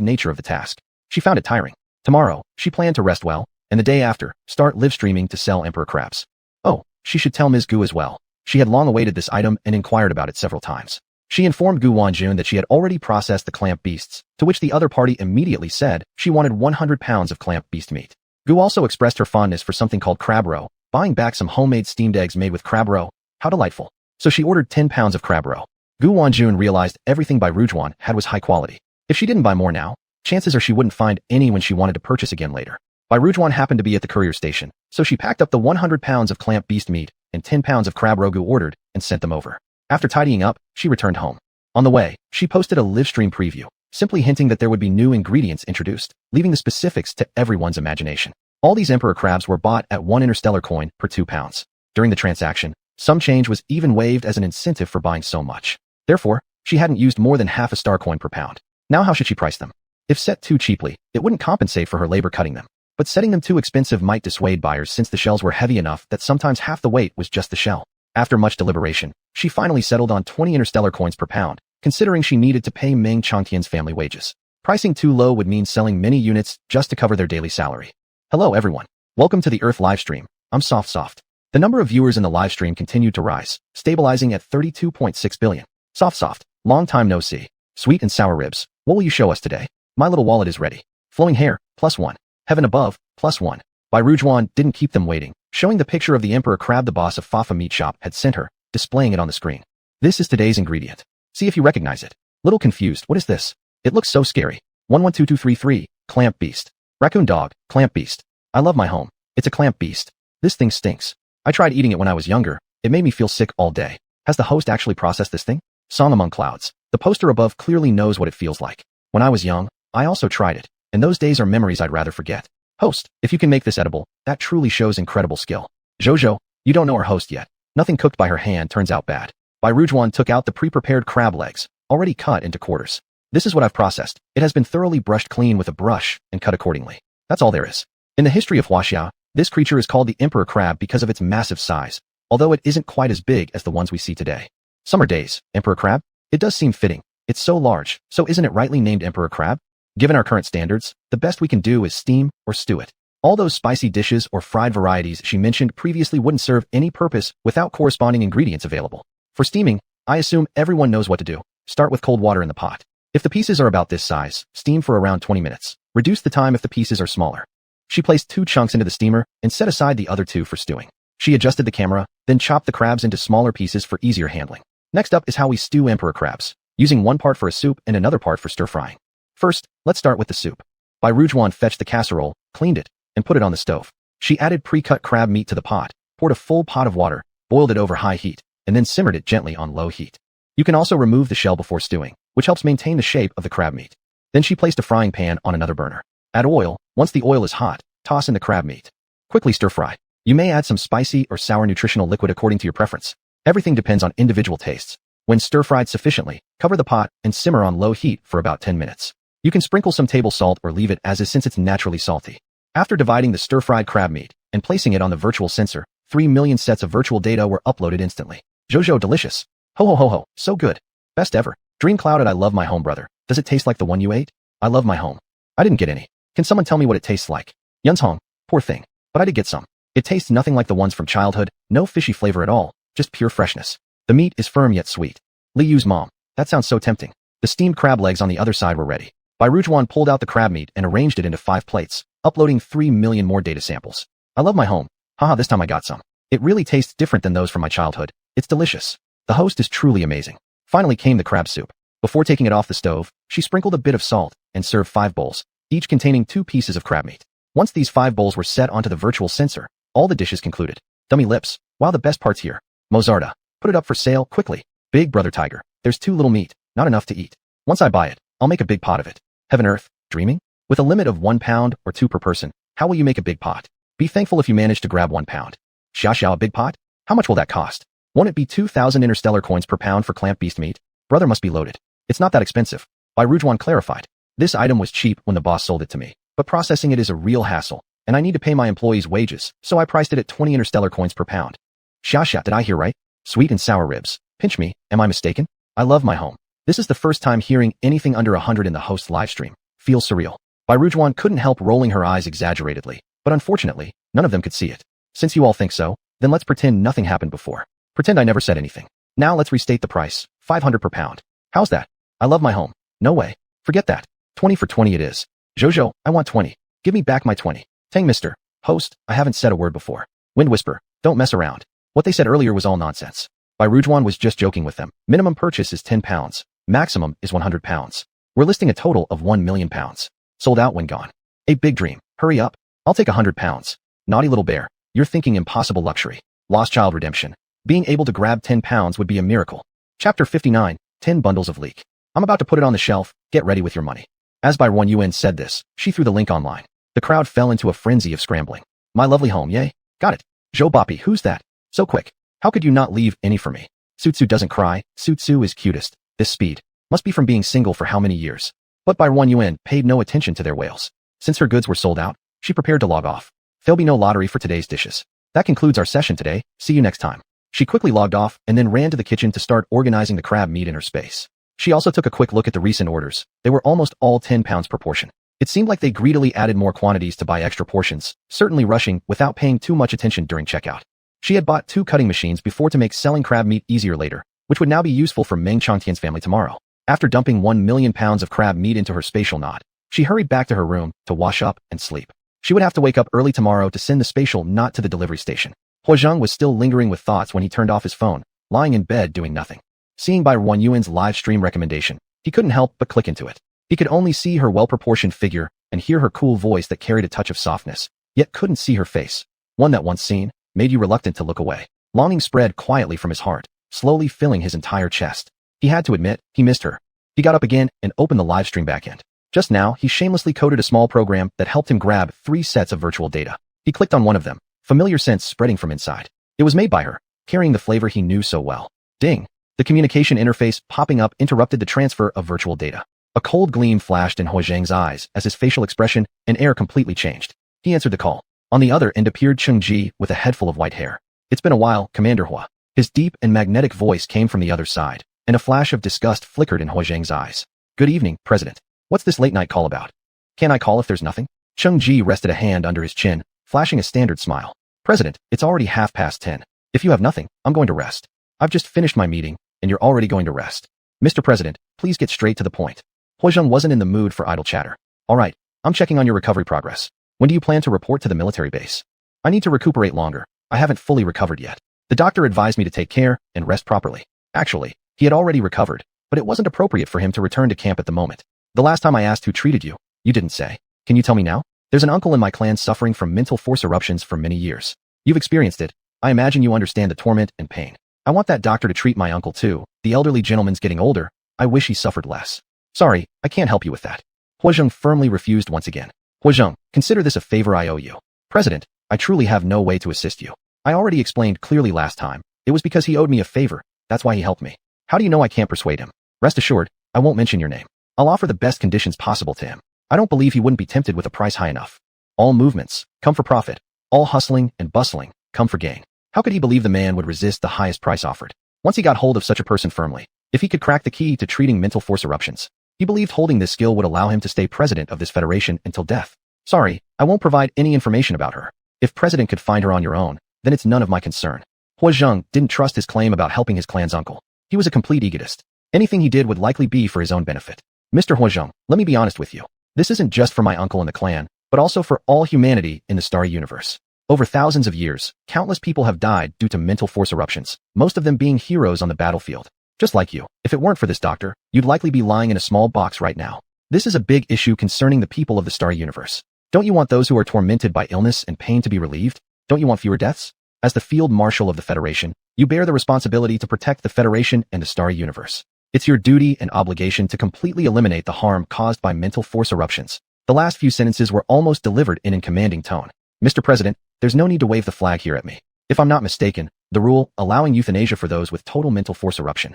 nature of the task. She found it tiring. Tomorrow, she planned to rest well, and the day after, start live streaming to sell emperor crabs. Oh, she should tell Ms. Gu as well. She had long awaited this item and inquired about it several times. She informed Gu Wanjun that she had already processed the clamp beasts, to which the other party immediately said she wanted 100 pounds of clamp beast meat. Gu also expressed her fondness for something called crab roe, buying back some homemade steamed eggs made with crab roe. How delightful. So she ordered 10 pounds of crab roe. Gu Wanjun realized everything Bai Rujuan had was high quality. If she didn't buy more now, chances are she wouldn't find any when she wanted to purchase again later. Bai Rujuan happened to be at the courier station, so she packed up the 100 pounds of clamp beast meat and 10 pounds of crab roe Gu ordered and sent them over. After tidying up, she returned home. On the way, she posted a live stream preview, simply hinting that there would be new ingredients introduced, leaving the specifics to everyone's imagination. All these emperor crabs were bought at 1 interstellar coin per 2 pounds. During the transaction, some change was even waived as an incentive for buying so much. Therefore, she hadn't used more than half a star coin per pound. Now how should she price them? If set too cheaply, it wouldn't compensate for her labor cutting them. But setting them too expensive might dissuade buyers since the shells were heavy enough that sometimes half the weight was just the shell. After much deliberation, she finally settled on 20 interstellar coins per pound, considering she needed to pay Meng Changtian's family wages. Pricing too low would mean selling many units just to cover their daily salary. Hello everyone. Welcome to the Earth livestream. I'm Soft. The number of viewers in the livestream continued to rise, stabilizing at 32.6 billion. Soft, long time no see. Sweet and sour ribs, what will you show us today? My little wallet is ready. Flowing hair, +1. Heaven above, +1. By Rujuan didn't keep them waiting, showing the picture of the emperor crab the boss of Fafa Meat Shop had sent her, displaying it on the screen. This is today's ingredient. See if you recognize it. Little confused, what is this? It looks so scary. 112233, clamp beast. Raccoon dog, clamp beast. I love my home. It's a clamp beast. This thing stinks. I tried eating it when I was younger. It made me feel sick all day. Has the host actually processed this thing? Song among clouds. The poster above clearly knows what it feels like. When I was young, I also tried it, and those days are memories I'd rather forget. Host, if you can make this edible, that truly shows incredible skill. Jojo, you don't know our host yet. Nothing cooked by her hand turns out bad. Bai Rujuan took out the pre-prepared crab legs, already cut into quarters. This is what I've processed. It has been thoroughly brushed clean with a brush and cut accordingly. That's all there is. In the history of Huaxia, this creature is called the emperor crab because of its massive size, although it isn't quite as big as the ones we see today. Summer days, emperor crab? It does seem fitting. It's so large, so isn't it rightly named emperor crab? Given our current standards, the best we can do is steam or stew it. All those spicy dishes or fried varieties she mentioned previously wouldn't serve any purpose without corresponding ingredients available. For steaming, I assume everyone knows what to do. Start with cold water in the pot. If the pieces are about this size, steam for around 20 minutes. Reduce the time if the pieces are smaller. She placed 2 chunks into the steamer and set aside the other 2 for stewing. She adjusted the camera, then chopped the crabs into smaller pieces for easier handling. Next up is how we stew emperor crabs, using one part for a soup and another part for stir-frying. First, let's start with the soup. Bai Rujuan fetched the casserole, cleaned it, and put it on the stove. She added pre-cut crab meat to the pot, poured a full pot of water, boiled it over high heat, and then simmered it gently on low heat. You can also remove the shell before stewing, which helps maintain the shape of the crab meat. Then she placed a frying pan on another burner. Add oil. Once the oil is hot, toss in the crab meat. Quickly stir-fry. You may add some spicy or sour nutritional liquid according to your preference. Everything depends on individual tastes. When stir-fried sufficiently, cover the pot and simmer on low heat for about 10 minutes. You can sprinkle some table salt or leave it as is since it's naturally salty. After dividing the stir-fried crab meat and placing it on the virtual sensor, 3 million sets of virtual data were uploaded instantly. Jojo delicious. Ho, so good. Best ever. Dream clouded I love my home brother. Does it taste like the one you ate? I love my home. I didn't get any. Can someone tell me what it tastes like? Yunzhong, poor thing. But I did get some. It tastes nothing like the ones from childhood, no fishy flavor at all, just pure freshness. The meat is firm yet sweet. Li Yu's mom. That sounds so tempting. The steamed crab legs on the other side were ready. Bai Rujuan pulled out the crab meat and arranged it into 5 plates, uploading 3 million more data samples. I love my home. Haha, this time I got some. It really tastes different than those from my childhood. It's delicious. The host is truly amazing. Finally came the crab soup. Before taking it off the stove, she sprinkled a bit of salt and served 5 bowls, each containing 2 pieces of crab meat. Once these 5 bowls were set onto the virtual sensor, all the dishes concluded. Dummy lips. Wow, the best part's here. Mozarda. Put it up for sale, quickly. Big brother tiger. There's too little meat, not enough to eat. Once I buy it, I'll make a big pot of it. Heaven earth, dreaming? With a limit of 1 pound or 2 per person, how will you make a big pot? Be thankful if you manage to grab 1 pound. Xiao, a big pot? How much will that cost? Won't it be 2,000 interstellar coins per pound for clamp beast meat? Brother must be loaded. It's not that expensive. Bai Rujuan clarified. This item was cheap when the boss sold it to me, but processing it is a real hassle, and I need to pay my employees wages, so I priced it at 20 interstellar coins per pound. Xiao, did I hear right? Sweet and sour ribs. Pinch me, am I mistaken? I love my home. This is the first time hearing anything under 100 in the host livestream. Feels surreal. Bai Rujuan couldn't help rolling her eyes exaggeratedly, but unfortunately, none of them could see it. Since you all think so, then let's pretend nothing happened before. Pretend I never said anything. Now let's restate the price. 500 per pound. How's that? I love my home. No way. Forget that. 20 for 20 it is. Jojo, I want 20. Give me back my 20. Tang Mr. Host, I haven't said a word before. Wind whisper. Don't mess around. What they said earlier was all nonsense. Bai Rujuan was just joking with them. Minimum purchase is 10 pounds. Maximum is 100 pounds. We're listing a total of 1 million pounds. Sold out when gone. A big dream. Hurry up. I'll take 100 pounds. Naughty little bear. You're thinking impossible luxury. Lost child redemption. Being able to grab 10 pounds would be a miracle. Chapter 59, 10 bundles of leek. I'm about to put it on the shelf, get ready with your money. As Barren Yuan said this, she threw the link online. The crowd fell into a frenzy of scrambling. My lovely home, yay? Got it. Zhou Bapi, who's that? So quick. How could you not leave any for me? Sutsu doesn't cry, Sutsu is cutest. This speed. Must be from being single for how many years. But Barren Yuan paid no attention to their wails. Since her goods were sold out, she prepared to log off. There'll be no lottery for today's dishes. That concludes our session today, see you next time. She quickly logged off and then ran to the kitchen to start organizing the crab meat in her space. She also took a quick look at the recent orders. They were almost all 10 pounds per portion. It seemed like they greedily added more quantities to buy extra portions, certainly rushing without paying too much attention during checkout. She had bought 2 cutting machines before to make selling crab meat easier later, which would now be useful for Meng Changtian's family tomorrow. After dumping 1 million pounds of crab meat into her spatial knot, she hurried back to her room to wash up and sleep. She would have to wake up early tomorrow to send the spatial knot to the delivery station. Huazheng was still lingering with thoughts when he turned off his phone, lying in bed doing nothing. Seeing Barren Yuan's live stream recommendation, he couldn't help but click into it. He could only see her well-proportioned figure and hear her cool voice that carried a touch of softness, yet couldn't see her face. One that once seen, made you reluctant to look away. Longing spread quietly from his heart, slowly filling his entire chest. He had to admit, he missed her. He got up again and opened the live stream backend. Just now, he shamelessly coded a small program that helped him grab 3 sets of virtual data. He clicked on one of them, familiar scents spreading from inside. It was made by her, carrying the flavor he knew so well. Ding! The communication interface popping up interrupted the transfer of virtual data. A cold gleam flashed in Huazheng's eyes as his facial expression and air completely changed. He answered the call. On the other end appeared Cheng Ji with a head full of white hair. It's been a while, Commander Hua. His deep and magnetic voice came from the other side, and a flash of disgust flickered in Huazheng's eyes. Good evening, President. What's this late-night call about? Can I call if there's nothing? Cheng Ji rested a hand under his chin, flashing a standard smile. President, it's already 10:30. If you have nothing, I'm going to rest. I've just finished my meeting, and you're already going to rest. Mr. President, please get straight to the point. Huazheng wasn't in the mood for idle chatter. All right, I'm checking on your recovery progress. When do you plan to report to the military base? I need to recuperate longer. I haven't fully recovered yet. The doctor advised me to take care and rest properly. Actually, he had already recovered, but it wasn't appropriate for him to return to camp at the moment. The last time I asked who treated you, you didn't say. Can you tell me now? There's an uncle in my clan suffering from mental force eruptions for many years. You've experienced it. I imagine you understand the torment and pain. I want that doctor to treat my uncle too. The elderly gentleman's getting older. I wish he suffered less. Sorry, I can't help you with that. Huazheng firmly refused once again. Huazheng, consider this a favor I owe you. President, I truly have no way to assist you. I already explained clearly last time. It was because he owed me a favor. That's why he helped me. How do you know I can't persuade him? Rest assured, I won't mention your name. I'll offer the best conditions possible to him. I don't believe he wouldn't be tempted with a price high enough. All movements come for profit. All hustling and bustling come for gain. How could he believe the man would resist the highest price offered? Once he got hold of such a person firmly, if he could crack the key to treating mental force eruptions, he believed holding this skill would allow him to stay president of this federation until death. Sorry, I won't provide any information about her. If president could find her on your own, then it's none of my concern. Huazheng didn't trust his claim about helping his clan's uncle. He was a complete egotist. Anything he did would likely be for his own benefit. Mr. Huazheng, let me be honest with you. This isn't just for my uncle and the clan, but also for all humanity in the starry universe. Over thousands of years, countless people have died due to mental force eruptions, most of them being heroes on the battlefield. Just like you, if it weren't for this doctor, you'd likely be lying in a small box right now. This is a big issue concerning the people of the starry universe. Don't you want those who are tormented by illness and pain to be relieved? Don't you want fewer deaths? As the Field Marshal of the Federation, you bear the responsibility to protect the Federation and the starry universe. It's your duty and obligation to completely eliminate the harm caused by mental force eruptions. The last few sentences were almost delivered in a commanding tone. Mr. President, there's no need to wave the flag here at me. If I'm not mistaken, the rule allowing euthanasia for those with total mental force eruption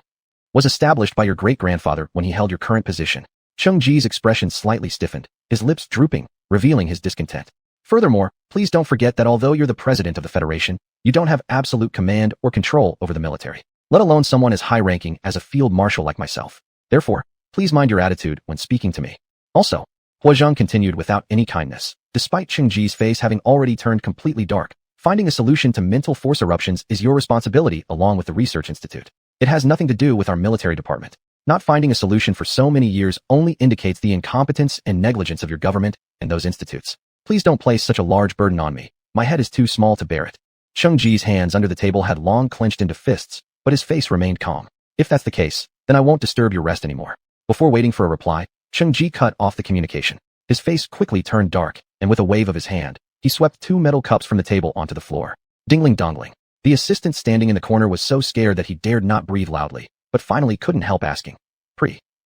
was established by your great-grandfather when he held your current position. Cheng Ji's expression slightly stiffened, his lips drooping, revealing his discontent. Furthermore, please don't forget that although you're the president of the Federation, you don't have absolute command or control over the military, let alone someone as high-ranking as a field marshal like myself. Therefore, please mind your attitude when speaking to me. Also, Huazheng continued without any kindness. Despite Cheng Ji's face having already turned completely dark, finding a solution to mental force eruptions is your responsibility along with the Research Institute. It has nothing to do with our military department. Not finding a solution for so many years only indicates the incompetence and negligence of your government and those institutes. Please don't place such a large burden on me. My head is too small to bear it. Cheng Ji's hands under the table had long clenched into fists, but his face remained calm. If that's the case, then I won't disturb your rest anymore. Before waiting for a reply, Cheng Ji cut off the communication. His face quickly turned dark, and with a wave of his hand, he swept 2 metal cups from the table onto the floor. Dingling-dongling. The assistant standing in the corner was so scared that he dared not breathe loudly, but finally couldn't help asking.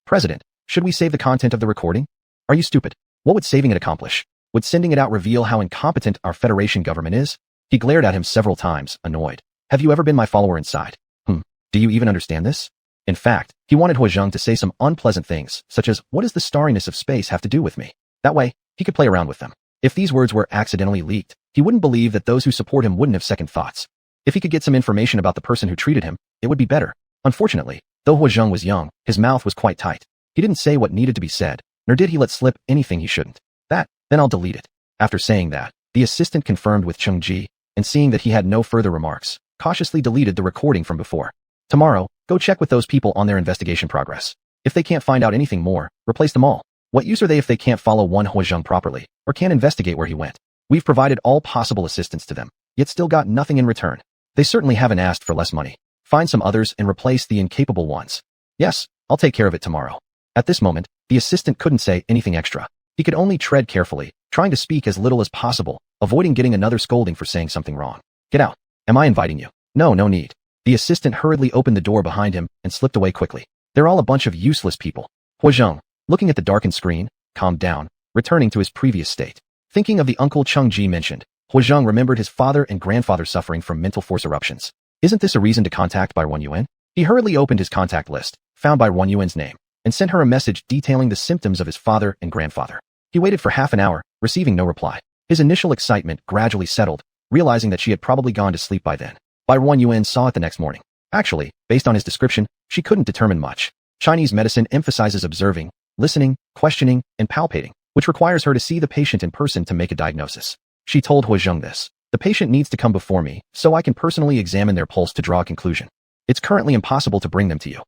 President, should we save the content of the recording? Are you stupid? What would saving it accomplish? Would sending it out reveal how incompetent our Federation government is? He glared at him several times, annoyed. Have you ever been my follower inside? Do you even understand this? In fact, he wanted Huazheng to say some unpleasant things, such as, what does the starriness of space have to do with me? That way, he could play around with them. If these words were accidentally leaked, he wouldn't believe that those who support him wouldn't have second thoughts. If he could get some information about the person who treated him, it would be better. Unfortunately, though Huazheng was young, his mouth was quite tight. He didn't say what needed to be said, nor did he let slip anything he shouldn't. Then I'll delete it. After saying that, the assistant confirmed with Cheng Ji, and seeing that he had no further remarks, cautiously deleted the recording from before. Tomorrow, go check with those people on their investigation progress. If they can't find out anything more, replace them all. What use are they if they can't follow one Huazheng properly, or can't investigate where he went? We've provided all possible assistance to them, yet still got nothing in return. They certainly haven't asked for less money. Find some others and replace the incapable ones. Yes, I'll take care of it tomorrow. At this moment, the assistant couldn't say anything extra. He could only tread carefully, trying to speak as little as possible, avoiding getting another scolding for saying something wrong. Get out. Am I inviting you? No need. The assistant hurriedly opened the door behind him and slipped away quickly. They're all a bunch of useless people. Huazheng, looking at the darkened screen, calmed down, returning to his previous state. Thinking of the uncle Cheng Ji mentioned, Huazheng remembered his father and grandfather suffering from mental force eruptions. Isn't this a reason to contact Bai Yuan? He hurriedly opened his contact list, found Bai Yuan's name, and sent her a message detailing the symptoms of his father and grandfather. He waited for half an hour, receiving no reply. His initial excitement gradually settled, realizing that she had probably gone to sleep by then. Bai Yuan saw it the next morning. Actually, based on his description, she couldn't determine much. Chinese medicine emphasizes observing, listening, questioning, and palpating, which requires her to see the patient in person to make a diagnosis. She told Huazheng this. The patient needs to come before me, so I can personally examine their pulse to draw a conclusion. It's currently impossible to bring them to you.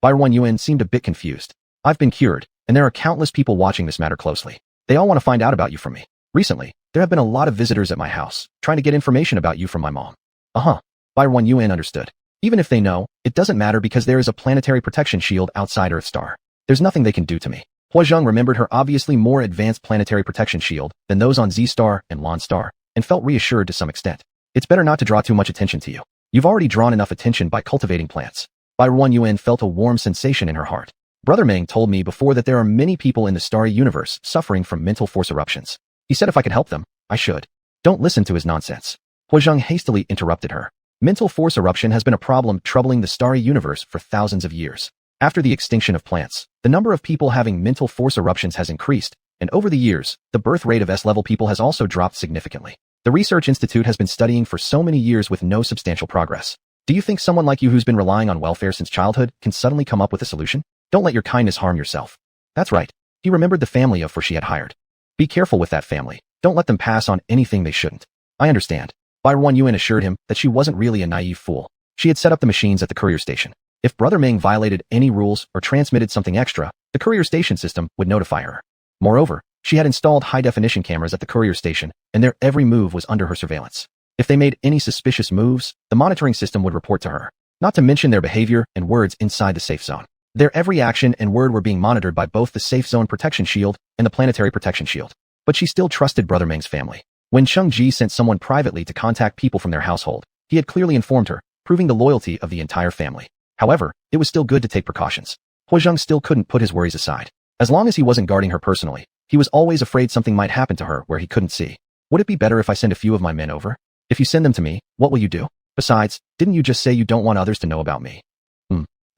Bai Yuan seemed a bit confused. I've been cured, and there are countless people watching this matter closely. They all want to find out about you from me. Recently, there have been a lot of visitors at my house, trying to get information about you from my mom. Bai Yuan understood. Even if they know, it doesn't matter because there is a planetary protection shield outside Earthstar. There's nothing they can do to me. Huazheng remembered her obviously more advanced planetary protection shield than those on Z-Star and Lon Star, and felt reassured to some extent. It's better not to draw too much attention to you. You've already drawn enough attention by cultivating plants. Bai Yuan felt a warm sensation in her heart. Brother Meng told me before that there are many people in the starry universe suffering from mental force eruptions. He said if I could help them, I should. Don't listen to his nonsense. Huazheng hastily interrupted her. Mental force eruption has been a problem troubling the starry universe for thousands of years. After the extinction of plants, the number of people having mental force eruptions has increased, and over the years, the birth rate of S-level people has also dropped significantly. The Research Institute has been studying for so many years with no substantial progress. Do you think someone like you who's been relying on welfare since childhood can suddenly come up with a solution? Don't let your kindness harm yourself. That's right. He remembered the family of she had hired. Be careful with that family. Don't let them pass on anything they shouldn't. I understand. Bai Yuan assured him that she wasn't really a naive fool. She had set up the machines at the courier station. If Brother Meng violated any rules or transmitted something extra, the courier station system would notify her. Moreover, she had installed high-definition cameras at the courier station, and their every move was under her surveillance. If they made any suspicious moves, the monitoring system would report to her. Not to mention their behavior and words inside the safe zone. Their every action and word were being monitored by both the safe zone protection shield and the planetary protection shield. But she still trusted Brother Meng's family. When Cheng Ji sent someone privately to contact people from their household, he had clearly informed her, proving the loyalty of the entire family. However, it was still good to take precautions. Huazheng still couldn't put his worries aside. As long as he wasn't guarding her personally, he was always afraid something might happen to her where he couldn't see. Would it be better if I send a few of my men over? If you send them to me, what will you do? Besides, didn't you just say you don't want others to know about me?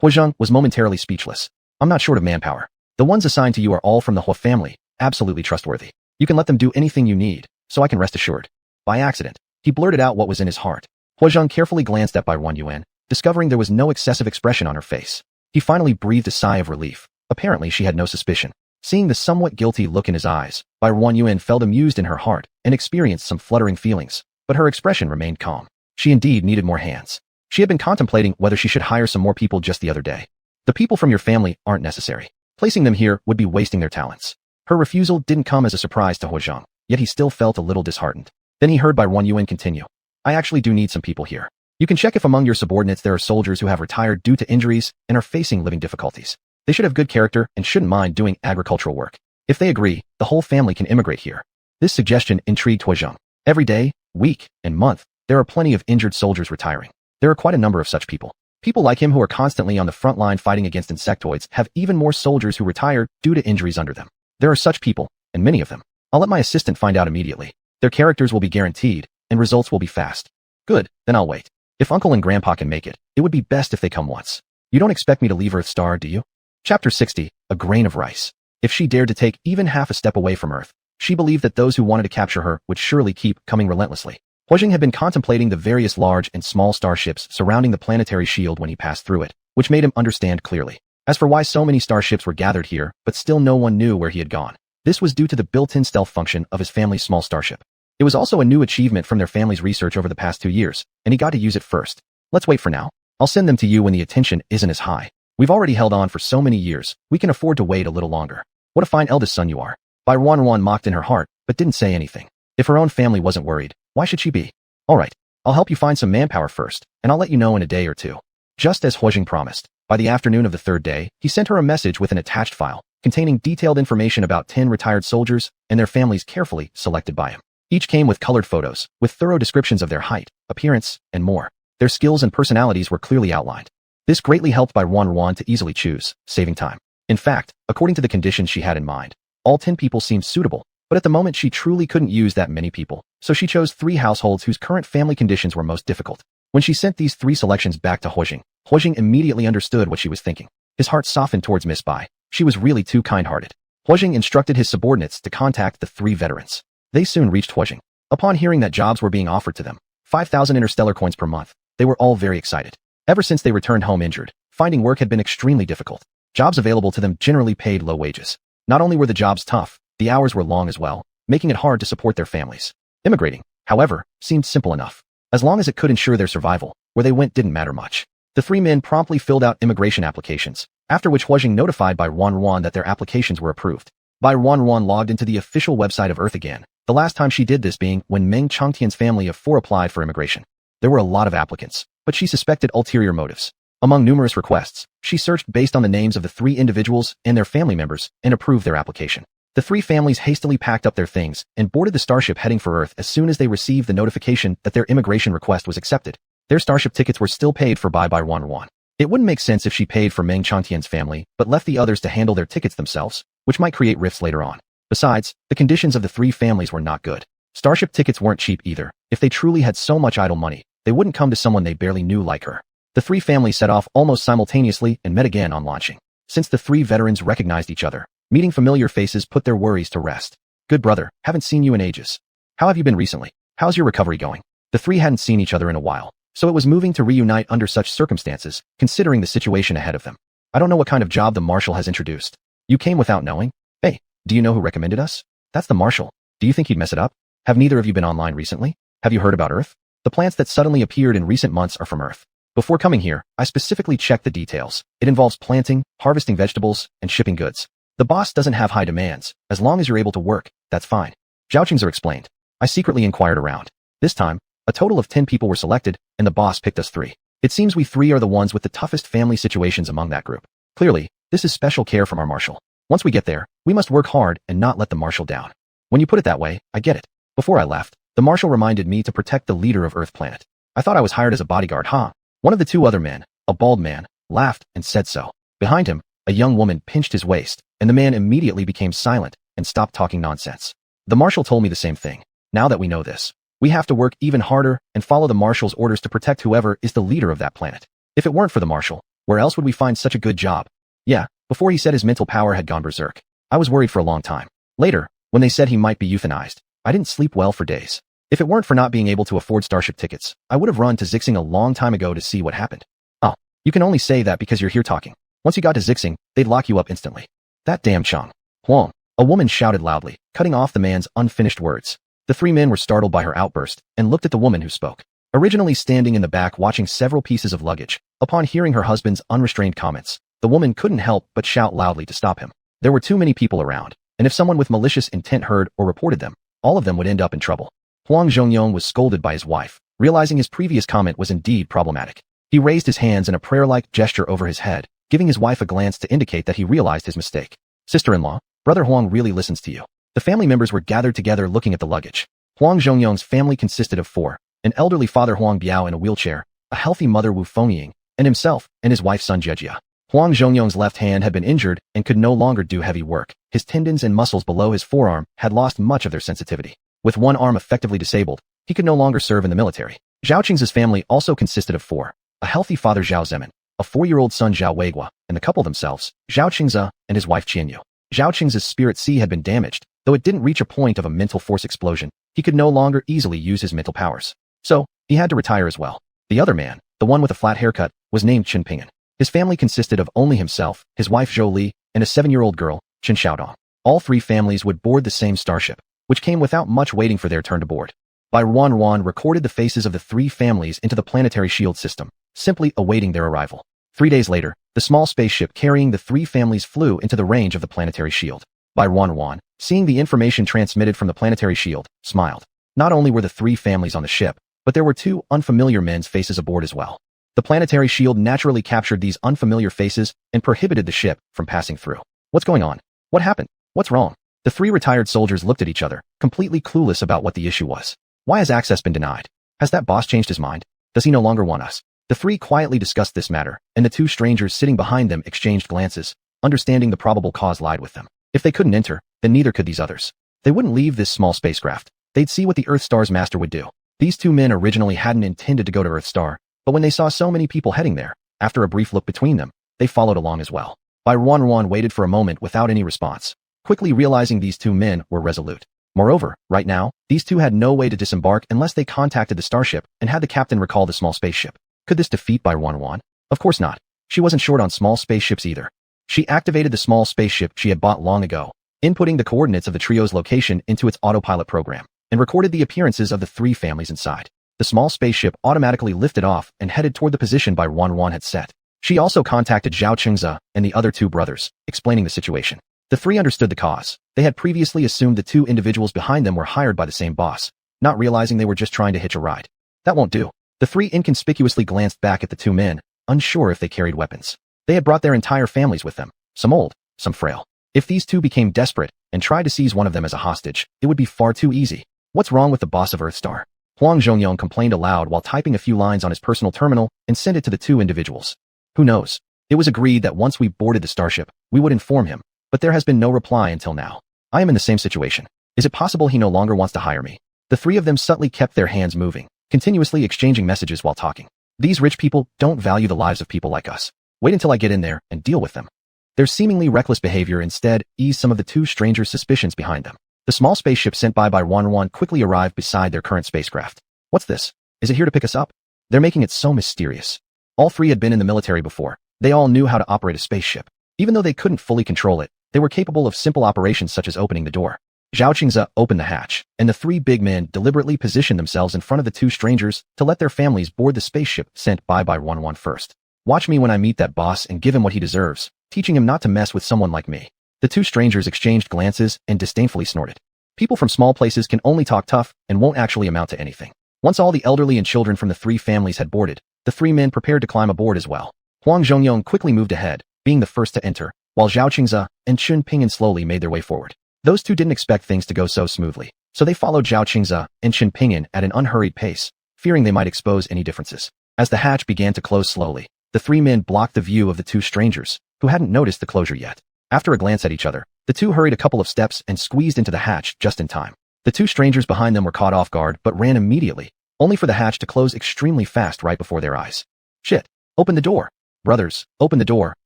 Huazheng was momentarily speechless. I'm not short of manpower. The ones assigned to you are all from the Hua family, absolutely trustworthy. You can let them do anything you need, so I can rest assured. By accident, he blurted out what was in his heart. Huazheng carefully glanced at Bai Yuan, discovering there was no excessive expression on her face. He finally breathed a sigh of relief. Apparently she had no suspicion. Seeing the somewhat guilty look in his eyes, Bai Yuan felt amused in her heart and experienced some fluttering feelings, but her expression remained calm. She indeed needed more hands. She had been contemplating whether she should hire some more people just the other day. The people from your family aren't necessary. Placing them here would be wasting their talents. Her refusal didn't come as a surprise to Huazheng, yet he still felt a little disheartened. Then he heard Bai Yuan continue. I actually do need some people here. You can check if among your subordinates there are soldiers who have retired due to injuries and are facing living difficulties. They should have good character and shouldn't mind doing agricultural work. If they agree, the whole family can immigrate here. This suggestion intrigued Huazheng. Every day, week, and month, there are plenty of injured soldiers retiring. There are quite a number of such people. People like him who are constantly on the front line fighting against insectoids have even more soldiers who retire due to injuries under them. There are such people, and many of them. I'll let my assistant find out immediately. Their characters will be guaranteed, and results will be fast. Good, then I'll wait. If Uncle and Grandpa can make it, it would be best if they come once. You don't expect me to leave Earth Star, do you? Chapter 60, A Grain of Rice. If she dared to take even half a step away from Earth, she believed that those who wanted to capture her would surely keep coming relentlessly. Huijing had been contemplating the various large and small starships surrounding the planetary shield when he passed through it, which made him understand clearly. As for why so many starships were gathered here, but still no one knew where he had gone, this was due to the built-in stealth function of his family's small starship. It was also a new achievement from their family's research over the past 2 years, and he got to use it first. Let's wait for now. I'll send them to you when the attention isn't as high. We've already held on for so many years, we can afford to wait a little longer. What a fine eldest son you are. Bai Ruan mocked in her heart, but didn't say anything. If her own family wasn't worried, why should she be? All right, I'll help you find some manpower first, and I'll let you know in a day or two. Just as Huijing promised, by the afternoon of the 3rd day, he sent her a message with an attached file, containing detailed information about 10 retired soldiers and their families carefully selected by him. Each came with colored photos, with thorough descriptions of their height, appearance, and more. Their skills and personalities were clearly outlined. This greatly helped Bai Ruan to easily choose, saving time. In fact, according to the conditions she had in mind, all 10 people seemed suitable, but at the moment she truly couldn't use that many people, so she chose 3 households whose current family conditions were most difficult. When she sent these 3 selections back to Huijing, Huijing immediately understood what she was thinking. His heart softened towards Miss Bai. She was really too kind-hearted. Huijing instructed his subordinates to contact the 3 veterans. They soon reached Huijing. Upon hearing that jobs were being offered to them, 5,000 interstellar coins per month, they were all very excited. Ever since they returned home injured, finding work had been extremely difficult. Jobs available to them generally paid low wages. Not only were the jobs tough, the hours were long as well, making it hard to support their families. Immigrating, however, seemed simple enough. As long as it could ensure their survival, where they went didn't matter much. The 3 men promptly filled out immigration applications, after which Huijing notified Bai Ruan that their applications were approved. Bai Ruan logged into the official website of Earth again, the last time she did this being when Meng Changtian's family of 4 applied for immigration. There were a lot of applicants, but she suspected ulterior motives. Among numerous requests, she searched based on the names of the 3 individuals and their family members and approved their application. The 3 families hastily packed up their things and boarded the starship heading for Earth as soon as they received the notification that their immigration request was accepted. Their starship tickets were still paid for by Ruan. It wouldn't make sense if she paid for Meng Changtian's family but left the others to handle their tickets themselves, which might create rifts later on. Besides, the conditions of the 3 families were not good. Starship tickets weren't cheap either. If they truly had so much idle money, they wouldn't come to someone they barely knew like her. The 3 families set off almost simultaneously and met again on launching. Since the 3 veterans recognized each other, meeting familiar faces put their worries to rest. Good brother, haven't seen you in ages. How have you been recently? How's your recovery going? The 3 hadn't seen each other in a while, so it was moving to reunite under such circumstances, considering the situation ahead of them. I don't know what kind of job the marshal has introduced. You came without knowing? Hey, do you know who recommended us? That's the marshal. Do you think he'd mess it up? Have neither of you been online recently? Have you heard about Earth? The plants that suddenly appeared in recent months are from Earth. Before coming here, I specifically checked the details. It involves planting, harvesting vegetables, and shipping goods. The boss doesn't have high demands. As long as you're able to work, that's fine. Zhao explained. I secretly inquired around. This time, a total of 10 people were selected, and the boss picked us 3. It seems we 3 are the ones with the toughest family situations among that group. Clearly, this is special care from our marshal. Once we get there, we must work hard and not let the marshal down. When you put it that way, I get it. Before I left, the marshal reminded me to protect the leader of Earth Planet. I thought I was hired as a bodyguard, huh? One of the 2 other men, a bald man, laughed and said so. Behind him, a young woman pinched his waist, and the man immediately became silent and stopped talking nonsense. The marshal told me the same thing. Now that we know this, we have to work even harder and follow the marshal's orders to protect whoever is the leader of that planet. If it weren't for the marshal, where else would we find such a good job? Yeah, before he said his mental power had gone berserk, I was worried for a long time. Later, when they said he might be euthanized, I didn't sleep well for days. If it weren't for not being able to afford starship tickets, I would have run to Zixing a long time ago to see what happened. Oh, you can only say that because you're here talking. Once you got to Zixing, they'd lock you up instantly. That damn Chang Huang, a woman shouted loudly, cutting off the man's unfinished words. The 3 men were startled by her outburst and looked at the woman who spoke. Originally standing in the back watching several pieces of luggage, upon hearing her husband's unrestrained comments, the woman couldn't help but shout loudly to stop him. There were too many people around, and if someone with malicious intent heard or reported them, all of them would end up in trouble. Huang Zhongyong was scolded by his wife, realizing his previous comment was indeed problematic. He raised his hands in a prayer-like gesture over his head, giving his wife a glance to indicate that he realized his mistake. Sister-in-law, Brother Huang really listens to you. The family members were gathered together looking at the luggage. Huang Zhongyong's family consisted of 4, an elderly father Huang Biao in a wheelchair, a healthy mother Wu Fengying, and himself and his wife Sun Jejia. Huang Zhongyong's left hand had been injured and could no longer do heavy work. His tendons and muscles below his forearm had lost much of their sensitivity. With one arm effectively disabled, he could no longer serve in the military. Zhao Qing's family also consisted of four: a healthy father Zhao Zemin, a 4-year-old son Zhao Weiguo, and the couple themselves, Zhao Qingze and his wife Qianyu. Zhao Qing's spirit sea had been damaged, though it didn't reach a point of a mental force explosion. He could no longer easily use his mental powers. So, he had to retire as well. The other man, the one with a flat haircut, was named Chen Ping'an. His family consisted of only himself, his wife Zhou Li, and a 7-year-old girl, Chen Xiaodong. All three families would board the same starship, which came without much waiting for their turn to board. Bai Ruan recorded the faces of the three families into the planetary shield system, simply awaiting their arrival. 3 days later, the small spaceship carrying the three families flew into the range of the planetary shield. Bai Ruan, seeing the information transmitted from the planetary shield, smiled. Not only were the three families on the ship, but there were two unfamiliar men's faces aboard as well. The planetary shield naturally captured these unfamiliar faces and prohibited the ship from passing through. What's going on? What happened? What's wrong? The three retired soldiers looked at each other, completely clueless about what the issue was. Why has access been denied? Has that boss changed his mind? Does he no longer want us? The three quietly discussed this matter, and the two strangers sitting behind them exchanged glances, understanding the probable cause lied with them. If they couldn't enter, then neither could these others. They wouldn't leave this small spacecraft. They'd see what the Earthstar's master would do. These two men originally hadn't intended to go to Earthstar, but when they saw so many people heading there, after a brief look between them, they followed along as well. Bai Ruan waited for a moment without any response, quickly realizing these two men were resolute. Moreover, right now, these two had no way to disembark unless they contacted the starship and had the captain recall the small spaceship. Could this defeat Bai Ruan? Of course not. She wasn't short on small spaceships either. She activated the small spaceship she had bought long ago, inputting the coordinates of the trio's location into its autopilot program, and recorded the appearances of the three families inside. The small spaceship automatically lifted off and headed toward the position Bai Ruan had set. She also contacted Zhao Qingze and the other two brothers, explaining the situation. The three understood the cause. They had previously assumed the two individuals behind them were hired by the same boss, not realizing they were just trying to hitch a ride. That won't do. The three inconspicuously glanced back at the two men, unsure if they carried weapons. They had brought their entire families with them, some old, some frail. If these two became desperate and tried to seize one of them as a hostage, it would be far too easy. What's wrong with the boss of Earthstar? Huang Zhongyong complained aloud while typing a few lines on his personal terminal and sent it to the two individuals. Who knows? It was agreed that once we boarded the starship, we would inform him, but there has been no reply until now. I am in the same situation. Is it possible he no longer wants to hire me? The three of them subtly kept their hands moving, continuously exchanging messages while talking. These rich people don't value the lives of people like us. Wait until I get in there and deal with them. Their seemingly reckless behavior instead eased some of the two strangers' suspicions behind them. The small spaceship sent by Ruan quickly arrived beside their current spacecraft. What's this? Is it here to pick us up? They're making it so mysterious. All three had been in the military before. They all knew how to operate a spaceship. Even though they couldn't fully control it, they were capable of simple operations such as opening the door. Zhao Qingze opened the hatch, and the three big men deliberately positioned themselves in front of the two strangers to let their families board the spaceship sent by Ruan first. Watch me when I meet that boss and give him what he deserves, teaching him not to mess with someone like me. The two strangers exchanged glances and disdainfully snorted. People from small places can only talk tough and won't actually amount to anything. Once all the elderly and children from the three families had boarded, the three men prepared to climb aboard as well. Huang Zhongyong quickly moved ahead, being the first to enter, while Zhao Qingze and Chen Ping'an slowly made their way forward. Those two didn't expect things to go so smoothly, so they followed Zhao Qingze and Chen Ping'an at an unhurried pace, fearing they might expose any differences. As the hatch began to close slowly, the three men blocked the view of the two strangers, who hadn't noticed the closure yet. After a glance at each other, the two hurried a couple of steps and squeezed into the hatch just in time. The two strangers behind them were caught off guard but ran immediately, only for the hatch to close extremely fast right before their eyes. Shit! Open the door! Brothers, open the door,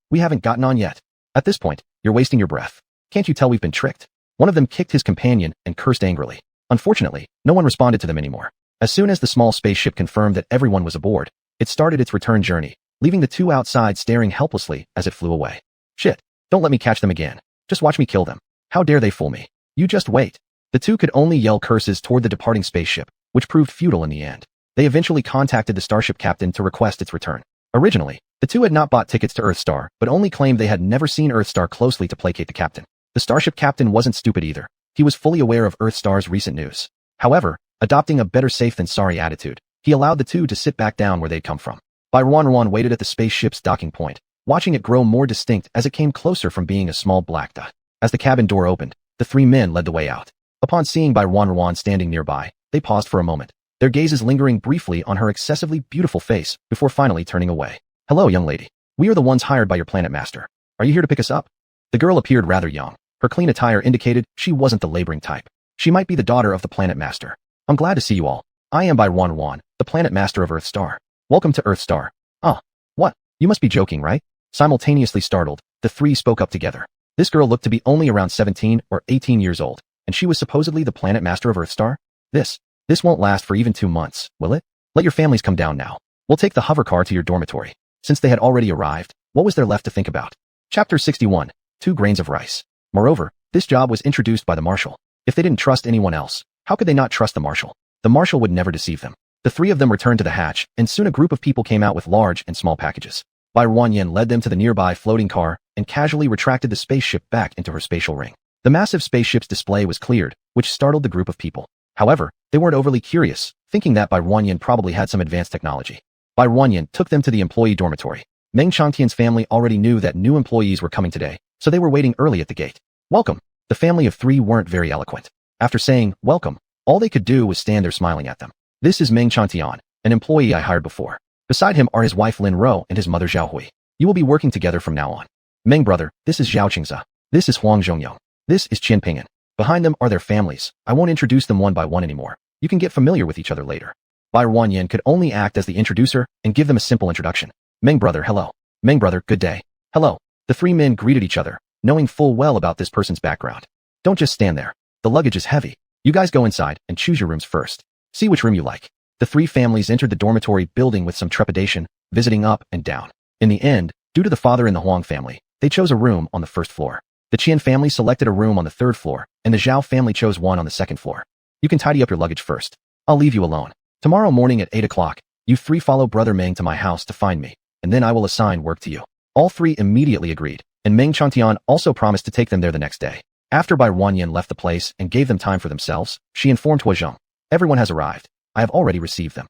we haven't gotten on yet. At this point, you're wasting your breath. Can't you tell we've been tricked? One of them kicked his companion and cursed angrily. Unfortunately, no one responded to them anymore. As soon as the small spaceship confirmed that everyone was aboard, it started its return journey, leaving the two outside staring helplessly as it flew away. Shit! Don't let me catch them again. Just watch me kill them. How dare they fool me? You just wait. The two could only yell curses toward the departing spaceship, which proved futile in the end. They eventually contacted the starship captain to request its return. Originally, the two had not bought tickets to Earthstar, but only claimed they had never seen Earthstar closely to placate the captain. The starship captain wasn't stupid either. He was fully aware of Earthstar's recent news. However, adopting a better safe than sorry attitude, he allowed the two to sit back down where they'd come from. Bai Ruan waited at the spaceship's docking point, watching it grow more distinct as it came closer from being a small black dot. As the cabin door opened, the three men led the way out. Upon seeing Bai Ruan standing nearby, they paused for a moment, their gazes lingering briefly on her excessively beautiful face before finally turning away. Hello, young lady. We are the ones hired by your planet master. Are you here to pick us up? The girl appeared rather young. Her clean attire indicated she wasn't the laboring type. She might be the daughter of the planet master. I'm glad to see you all. I am Barren, the planet master of Earthstar. Welcome to Earthstar. Ah, what? You must be joking, right? Simultaneously startled, the three spoke up together. This girl looked to be only around 17 or 18 years old, and she was supposedly the planet master of Earthstar? This won't last for even 2 months, will it? Let your families come down now. We'll take the hover car to your dormitory. Since they had already arrived, what was there left to think about? Chapter 61, 2 grains of rice. Moreover, this job was introduced by the marshal. If they didn't trust anyone else, how could they not trust the marshal? The marshal would never deceive them. The three of them returned to the hatch, and soon a group of people came out with large and small packages. Barren led them to the nearby floating car and casually retracted the spaceship back into her spatial ring. The massive spaceship's display was cleared, which startled the group of people. However, they weren't overly curious, thinking that Barren probably had some advanced technology. Barren took them to the employee dormitory. Meng Changtian's family already knew that new employees were coming today, so they were waiting early at the gate. Welcome. The family of three weren't very eloquent. After saying, welcome, all they could do was stand there smiling at them. This is Meng Changtian, an employee I hired before. Beside him are his wife Lin Ro and his mother Zhao Hui. You will be working together from now on. Meng brother, this is Zhao Qingze. This is Huang Zhongyong. This is Qin Ping'an. Behind them are their families. I won't introduce them one by one anymore. You can get familiar with each other later. Barren could only act as the introducer and give them a simple introduction. Meng brother, hello. Meng brother, good day. Hello. The three men greeted each other, knowing full well about this person's background. Don't just stand there. The luggage is heavy. You guys go inside and choose your rooms first. See which room you like. The three families entered the dormitory building with some trepidation, visiting up and down. In the end, due to the father in the Huang family, they chose a room on the first floor. The Qian family selected a room on the third floor, and the Zhao family chose one on the second floor. You can tidy up your luggage first. I'll leave you alone. Tomorrow morning at 8 o'clock, you three follow Brother Meng to my house to find me, and then I will assign work to you. All three immediately agreed, and Meng Changtian also promised to take them there the next day. After Barren left the place and gave them time for themselves, she informed Huazheng. Everyone has arrived. I have already received them.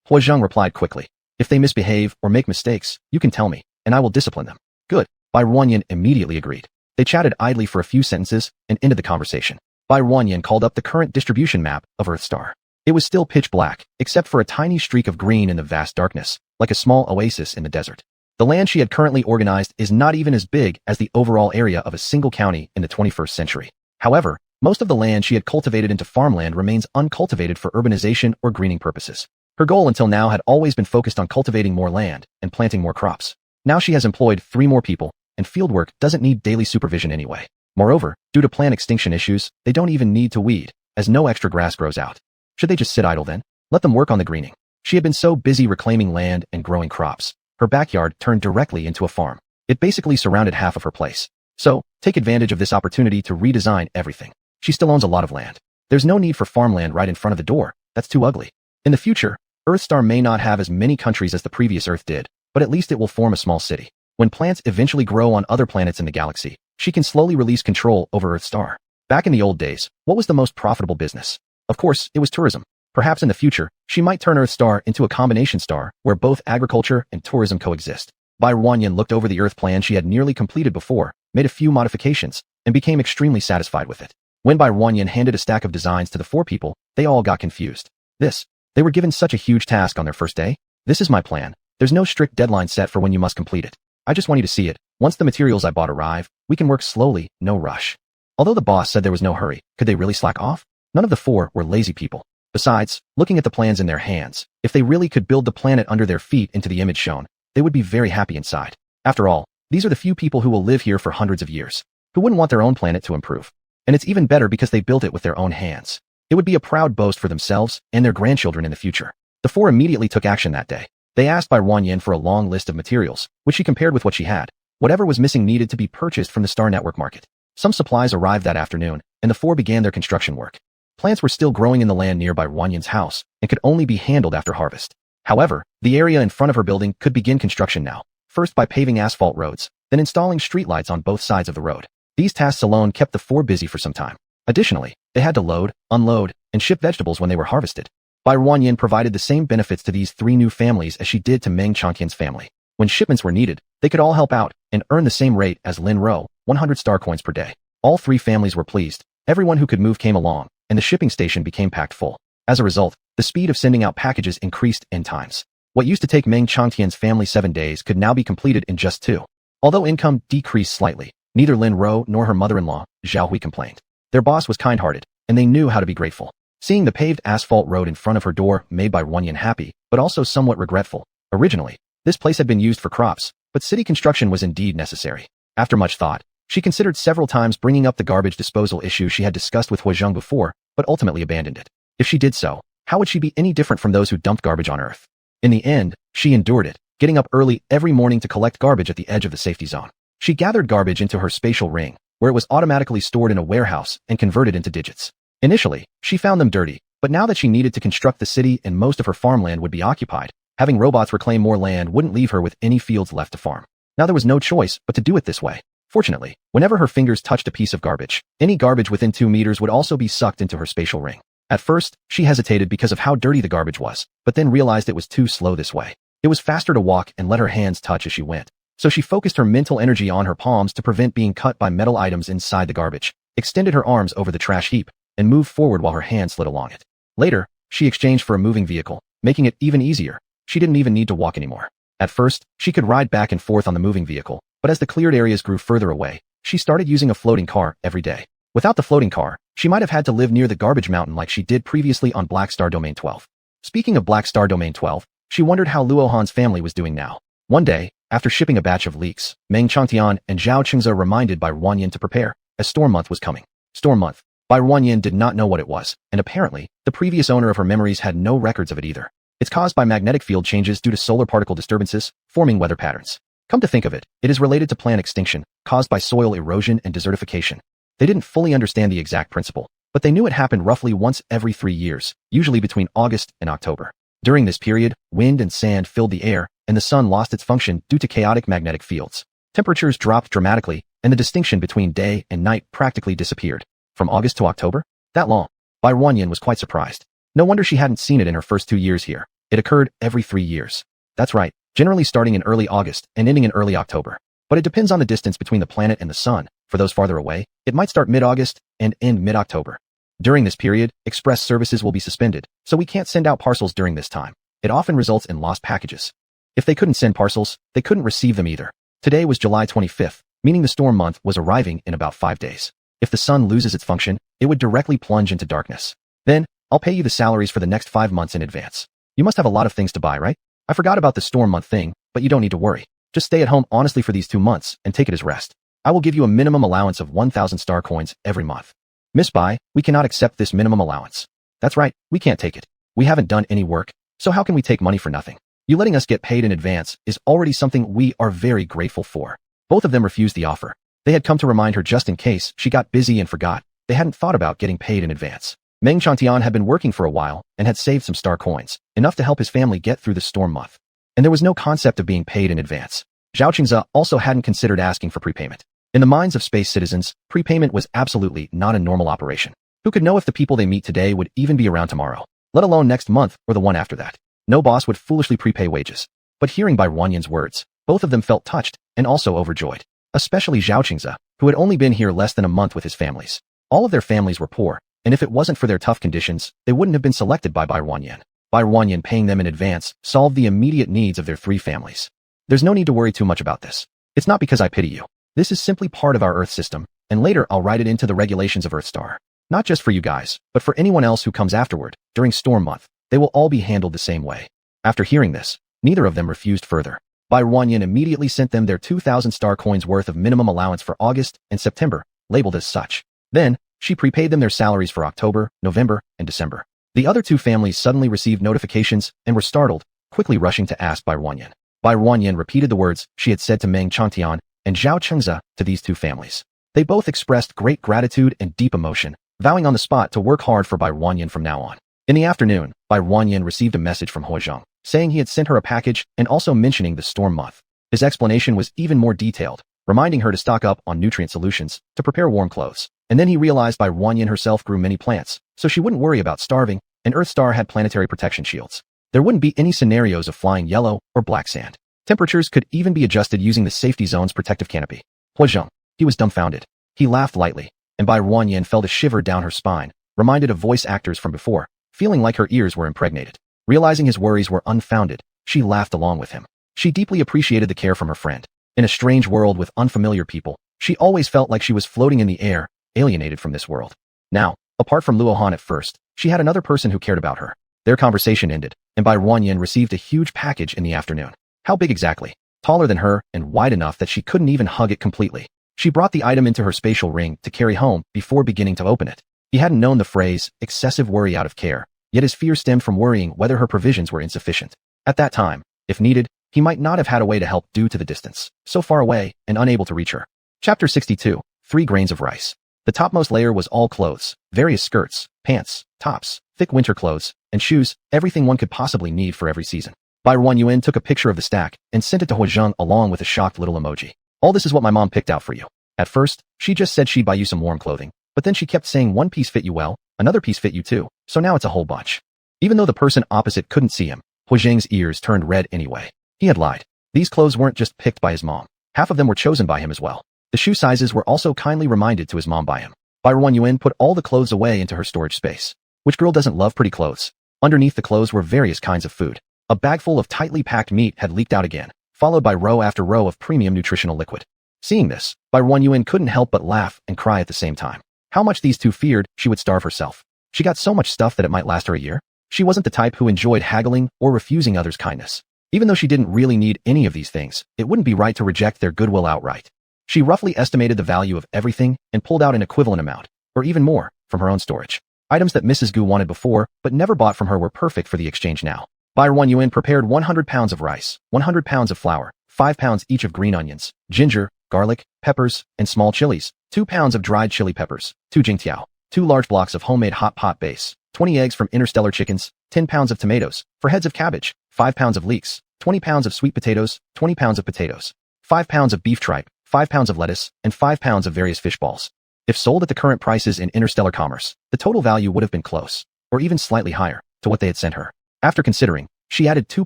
Huazheng replied quickly. If they misbehave or make mistakes, you can tell me, and I will discipline them. Good. Barren immediately agreed. They chatted idly for a few sentences and ended the conversation. Barren called up the current distribution map of Earthstar. It was still pitch black, except for a tiny streak of green in the vast darkness, like a small oasis in the desert. The land she had currently organized is not even as big as the overall area of a single county in the 21st century. However, most of the land she had cultivated into farmland remains uncultivated for urbanization or greening purposes. Her goal until now had always been focused on cultivating more land and planting more crops. Now she has employed 3 more people, and fieldwork doesn't need daily supervision anyway. Moreover, due to plant extinction issues, they don't even need to weed, as no extra grass grows out. Should they just sit idle then? Let them work on the greening. She had been so busy reclaiming land and growing crops. Her backyard turned directly into a farm. It basically surrounded half of her place. So, take advantage of this opportunity to redesign everything. She still owns a lot of land. There's no need for farmland right in front of the door. That's too ugly. In the future, Earthstar may not have as many countries as the previous Earth did, but at least it will form a small city. When plants eventually grow on other planets in the galaxy, she can slowly release control over Earthstar. Back in the old days, what was the most profitable business? Of course, it was tourism. Perhaps in the future, she might turn Earthstar into a combination star where both agriculture and tourism coexist. Barren looked over the Earth plan she had nearly completed before, made a few modifications, and became extremely satisfied with it. When Barren handed a stack of designs to the 4 people, they all got confused. They were given such a huge task on their first day. This is my plan. There's no strict deadline set for when you must complete it. I just want you to see it. Once the materials I bought arrive, we can work slowly, no rush. Although the boss said there was no hurry, could they really slack off? None of the 4 were lazy people. Besides, looking at the plans in their hands, if they really could build the planet under their feet into the image shown, they would be very happy inside. After all, these are the few people who will live here for hundreds of years. Who wouldn't want their own planet to improve? And it's even better because they built it with their own hands. It would be a proud boast for themselves and their grandchildren in the future. The 4 immediately took action that day. They asked Barren for a long list of materials, which she compared with what she had. Whatever was missing needed to be purchased from the Star Network market. Some supplies arrived that afternoon, and the 4 began their construction work. Plants were still growing in the land near Barren's house and could only be handled after harvest. However, the area in front of her building could begin construction now, first by paving asphalt roads, then installing streetlights on both sides of the road. These tasks alone kept the 4 busy for some time. Additionally, they had to load, unload, and ship vegetables when they were harvested. Barren provided the same benefits to these 3 new families as she did to Meng Changtian's family. When shipments were needed, they could all help out and earn the same rate as Lin Ro, 100 star coins per day. All 3 families were pleased. Everyone who could move came along, and the shipping station became packed full. As a result, the speed of sending out packages increased 10 times. What used to take Meng Changtian's family 7 days could now be completed in just 2. Although income decreased slightly, neither Lin Ro nor her mother-in-law, Zhao Hui, complained. Their boss was kind-hearted, and they knew how to be grateful. Seeing the paved asphalt road in front of her door made Bai Ruanyan happy, but also somewhat regretful. Originally, this place had been used for crops, but city construction was indeed necessary. After much thought, she considered several times bringing up the garbage disposal issue she had discussed with Huizheng before, but ultimately abandoned it. If she did so, how would she be any different from those who dumped garbage on Earth? In the end, she endured it, getting up early every morning to collect garbage at the edge of the safety zone. She gathered garbage into her spatial ring, where it was automatically stored in a warehouse and converted into digits. Initially, she found them dirty, but now that she needed to construct the city and most of her farmland would be occupied, having robots reclaim more land wouldn't leave her with any fields left to farm. Now there was no choice but to do it this way. Fortunately, whenever her fingers touched a piece of garbage, any garbage within 2 meters would also be sucked into her spatial ring. At first, she hesitated because of how dirty the garbage was, but then realized it was too slow this way. It was faster to walk and let her hands touch as she went. So she focused her mental energy on her palms to prevent being cut by metal items inside the garbage, extended her arms over the trash heap, and moved forward while her hand slid along it. Later, she exchanged for a moving vehicle, making it even easier. She didn't even need to walk anymore. At first, she could ride back and forth on the moving vehicle, but as the cleared areas grew further away, she started using a floating car every day. Without the floating car, she might have had to live near the garbage mountain like she did previously on Black Star Domain 12. Speaking of Black Star Domain 12, she wondered how Luohan's family was doing now. One day, after shipping a batch of leeks, Meng Changtian and Zhao Qingze reminded Bai Ruanyan to prepare, as Storm Month was coming. Storm Month. Bai Ruanyan did not know what it was, and apparently, the previous owner of her memories had no records of it either. It's caused by magnetic field changes due to solar particle disturbances, forming weather patterns. Come to think of it, it is related to plant extinction, caused by soil erosion and desertification. They didn't fully understand the exact principle, but they knew it happened roughly once every 3 years, usually between August and October. During this period, wind and sand filled the air, and the sun lost its function due to chaotic magnetic fields. Temperatures dropped dramatically, and the distinction between day and night practically disappeared. From August to October? That long? Bai Ruanyan was quite surprised. No wonder she hadn't seen it in her first 2 years here. It occurred every 3 years. That's right, generally starting in early August and ending in early October. But it depends on the distance between the planet and the sun. For those farther away, it might start mid-August and end mid-October. During this period, express services will be suspended, so we can't send out parcels during this time. It often results in lost packages. If they couldn't send parcels, they couldn't receive them either. Today was July 25th, meaning the storm month was arriving in about 5 days. If the sun loses its function, it would directly plunge into darkness. Then, I'll pay you the salaries for the next 5 months in advance. You must have a lot of things to buy, right? I forgot about the storm month thing, but you don't need to worry. Just stay at home honestly for these 2 months and take it as rest. I will give you a minimum allowance of 1,000 star coins every month. Miss Bai, we cannot accept this minimum allowance. That's right, we can't take it. We haven't done any work, so how can we take money for nothing? You letting us get paid in advance is already something we are very grateful for. Both of them refused the offer. They had come to remind her just in case she got busy and forgot. They hadn't thought about getting paid in advance. Meng Changtian had been working for a while and had saved some star coins, enough to help his family get through the storm month. And there was no concept of being paid in advance. Zhao Qingze also hadn't considered asking for prepayment. In the minds of space citizens, prepayment was absolutely not a normal operation. Who could know if the people they meet today would even be around tomorrow, let alone next month or the one after that? No boss would foolishly prepay wages. But hearing Bai Ruanyan's words, both of them felt touched and also overjoyed. Especially Zhao Qingze, who had only been here less than a month with his families. All of their families were poor, and if it wasn't for their tough conditions, they wouldn't have been selected by Bai Ruanyan. Bai Ruanyan paying them in advance solved the immediate needs of their 3 families. There's no need to worry too much about this. It's not because I pity you. This is simply part of our Earth system, and later I'll write it into the regulations of Earthstar. Not just for you guys, but for anyone else who comes afterward, during Storm Month, they will all be handled the same way. After hearing this, neither of them refused further. Bai Ruanyan immediately sent them their 2,000 star coins worth of minimum allowance for August and September, labeled as such. Then, she prepaid them their salaries for October, November, and December. The other 2 families suddenly received notifications and were startled, quickly rushing to ask Bai Ruanyan. Bai Ruanyan repeated the words she had said to Meng Changtian and Zhao Qingze to these 2 families. They both expressed great gratitude and deep emotion, vowing on the spot to work hard for Bai Ruanyan from now on. In the afternoon, Bai Ruanyan received a message from Huizheng, saying he had sent her a package and also mentioning the storm month. His explanation was even more detailed, reminding her to stock up on nutrient solutions to prepare warm clothes. And then he realized Bai Ruanyan herself grew many plants, so she wouldn't worry about starving, and Earthstar had planetary protection shields. There wouldn't be any scenarios of flying yellow or black sand. Temperatures could even be adjusted using the safety zone's protective canopy. Huizheng, he was dumbfounded. He laughed lightly, and Bai Ruanyan felt a shiver down her spine, reminded of voice actors from before, feeling like her ears were impregnated. Realizing his worries were unfounded, She laughed along with him. She deeply appreciated the care from her friend. In a strange world with unfamiliar people, she always felt like she was floating in the air, alienated from this world. Now, apart from Luohan at first, she had another person who cared about her. Their conversation ended, and Bai Ruanyin received a huge package in the afternoon. How big exactly? Taller than her and wide enough that she couldn't even hug it completely. She brought the item into her spatial ring to carry home before beginning to open it. He hadn't known the phrase, excessive worry out of care, yet his fear stemmed from worrying whether her provisions were insufficient. At that time, if needed, he might not have had a way to help due to the distance, so far away and unable to reach her. Chapter 62, 3 grains of rice. The topmost layer was all clothes, various skirts, pants, tops, thick winter clothes, and shoes, everything one could possibly need for every season. Bai Ruanyuan took a picture of the stack and sent it to Huazheng along with a shocked little emoji. All this is what my mom picked out for you. At first, she just said she'd buy you some warm clothing, but then she kept saying one piece fit you well, another piece fit you too, so now it's a whole bunch. Even though the person opposite couldn't see him, Huazheng's ears turned red anyway. He had lied. These clothes weren't just picked by his mom. Half of them were chosen by him as well. The shoe sizes were also kindly reminded to his mom by him. Bai Ruanyuan put all the clothes away into her storage space. Which girl doesn't love pretty clothes? Underneath the clothes were various kinds of food. A bag full of tightly packed meat had leaked out again, followed by row after row of premium nutritional liquid. Seeing this, Bai Ruanyuan couldn't help but laugh and cry at the same time. How much these two feared she would starve herself. She got so much stuff that it might last her a year. She wasn't the type who enjoyed haggling or refusing others' kindness. Even though she didn't really need any of these things, it wouldn't be right to reject their goodwill outright. She roughly estimated the value of everything and pulled out an equivalent amount, or even more, from her own storage. Items that Mrs. Gu wanted before but never bought from her were perfect for the exchange now. Bai Ruanyuan prepared 100 pounds of rice, 100 pounds of flour, 5 pounds each of green onions, ginger, garlic, peppers, and small chilies, 2 pounds of dried chili peppers, 2 jingtiao, 2 large blocks of homemade hot pot base, 20 eggs from interstellar chickens, 10 pounds of tomatoes, for heads of cabbage, 5 pounds of leeks, 20 pounds of sweet potatoes, 20 pounds of potatoes, 5 pounds of beef tripe, 5 pounds of lettuce, and 5 pounds of various fish balls. If sold at the current prices in interstellar commerce, the total value would have been close, or even slightly higher, to what they had sent her. After considering, she added 2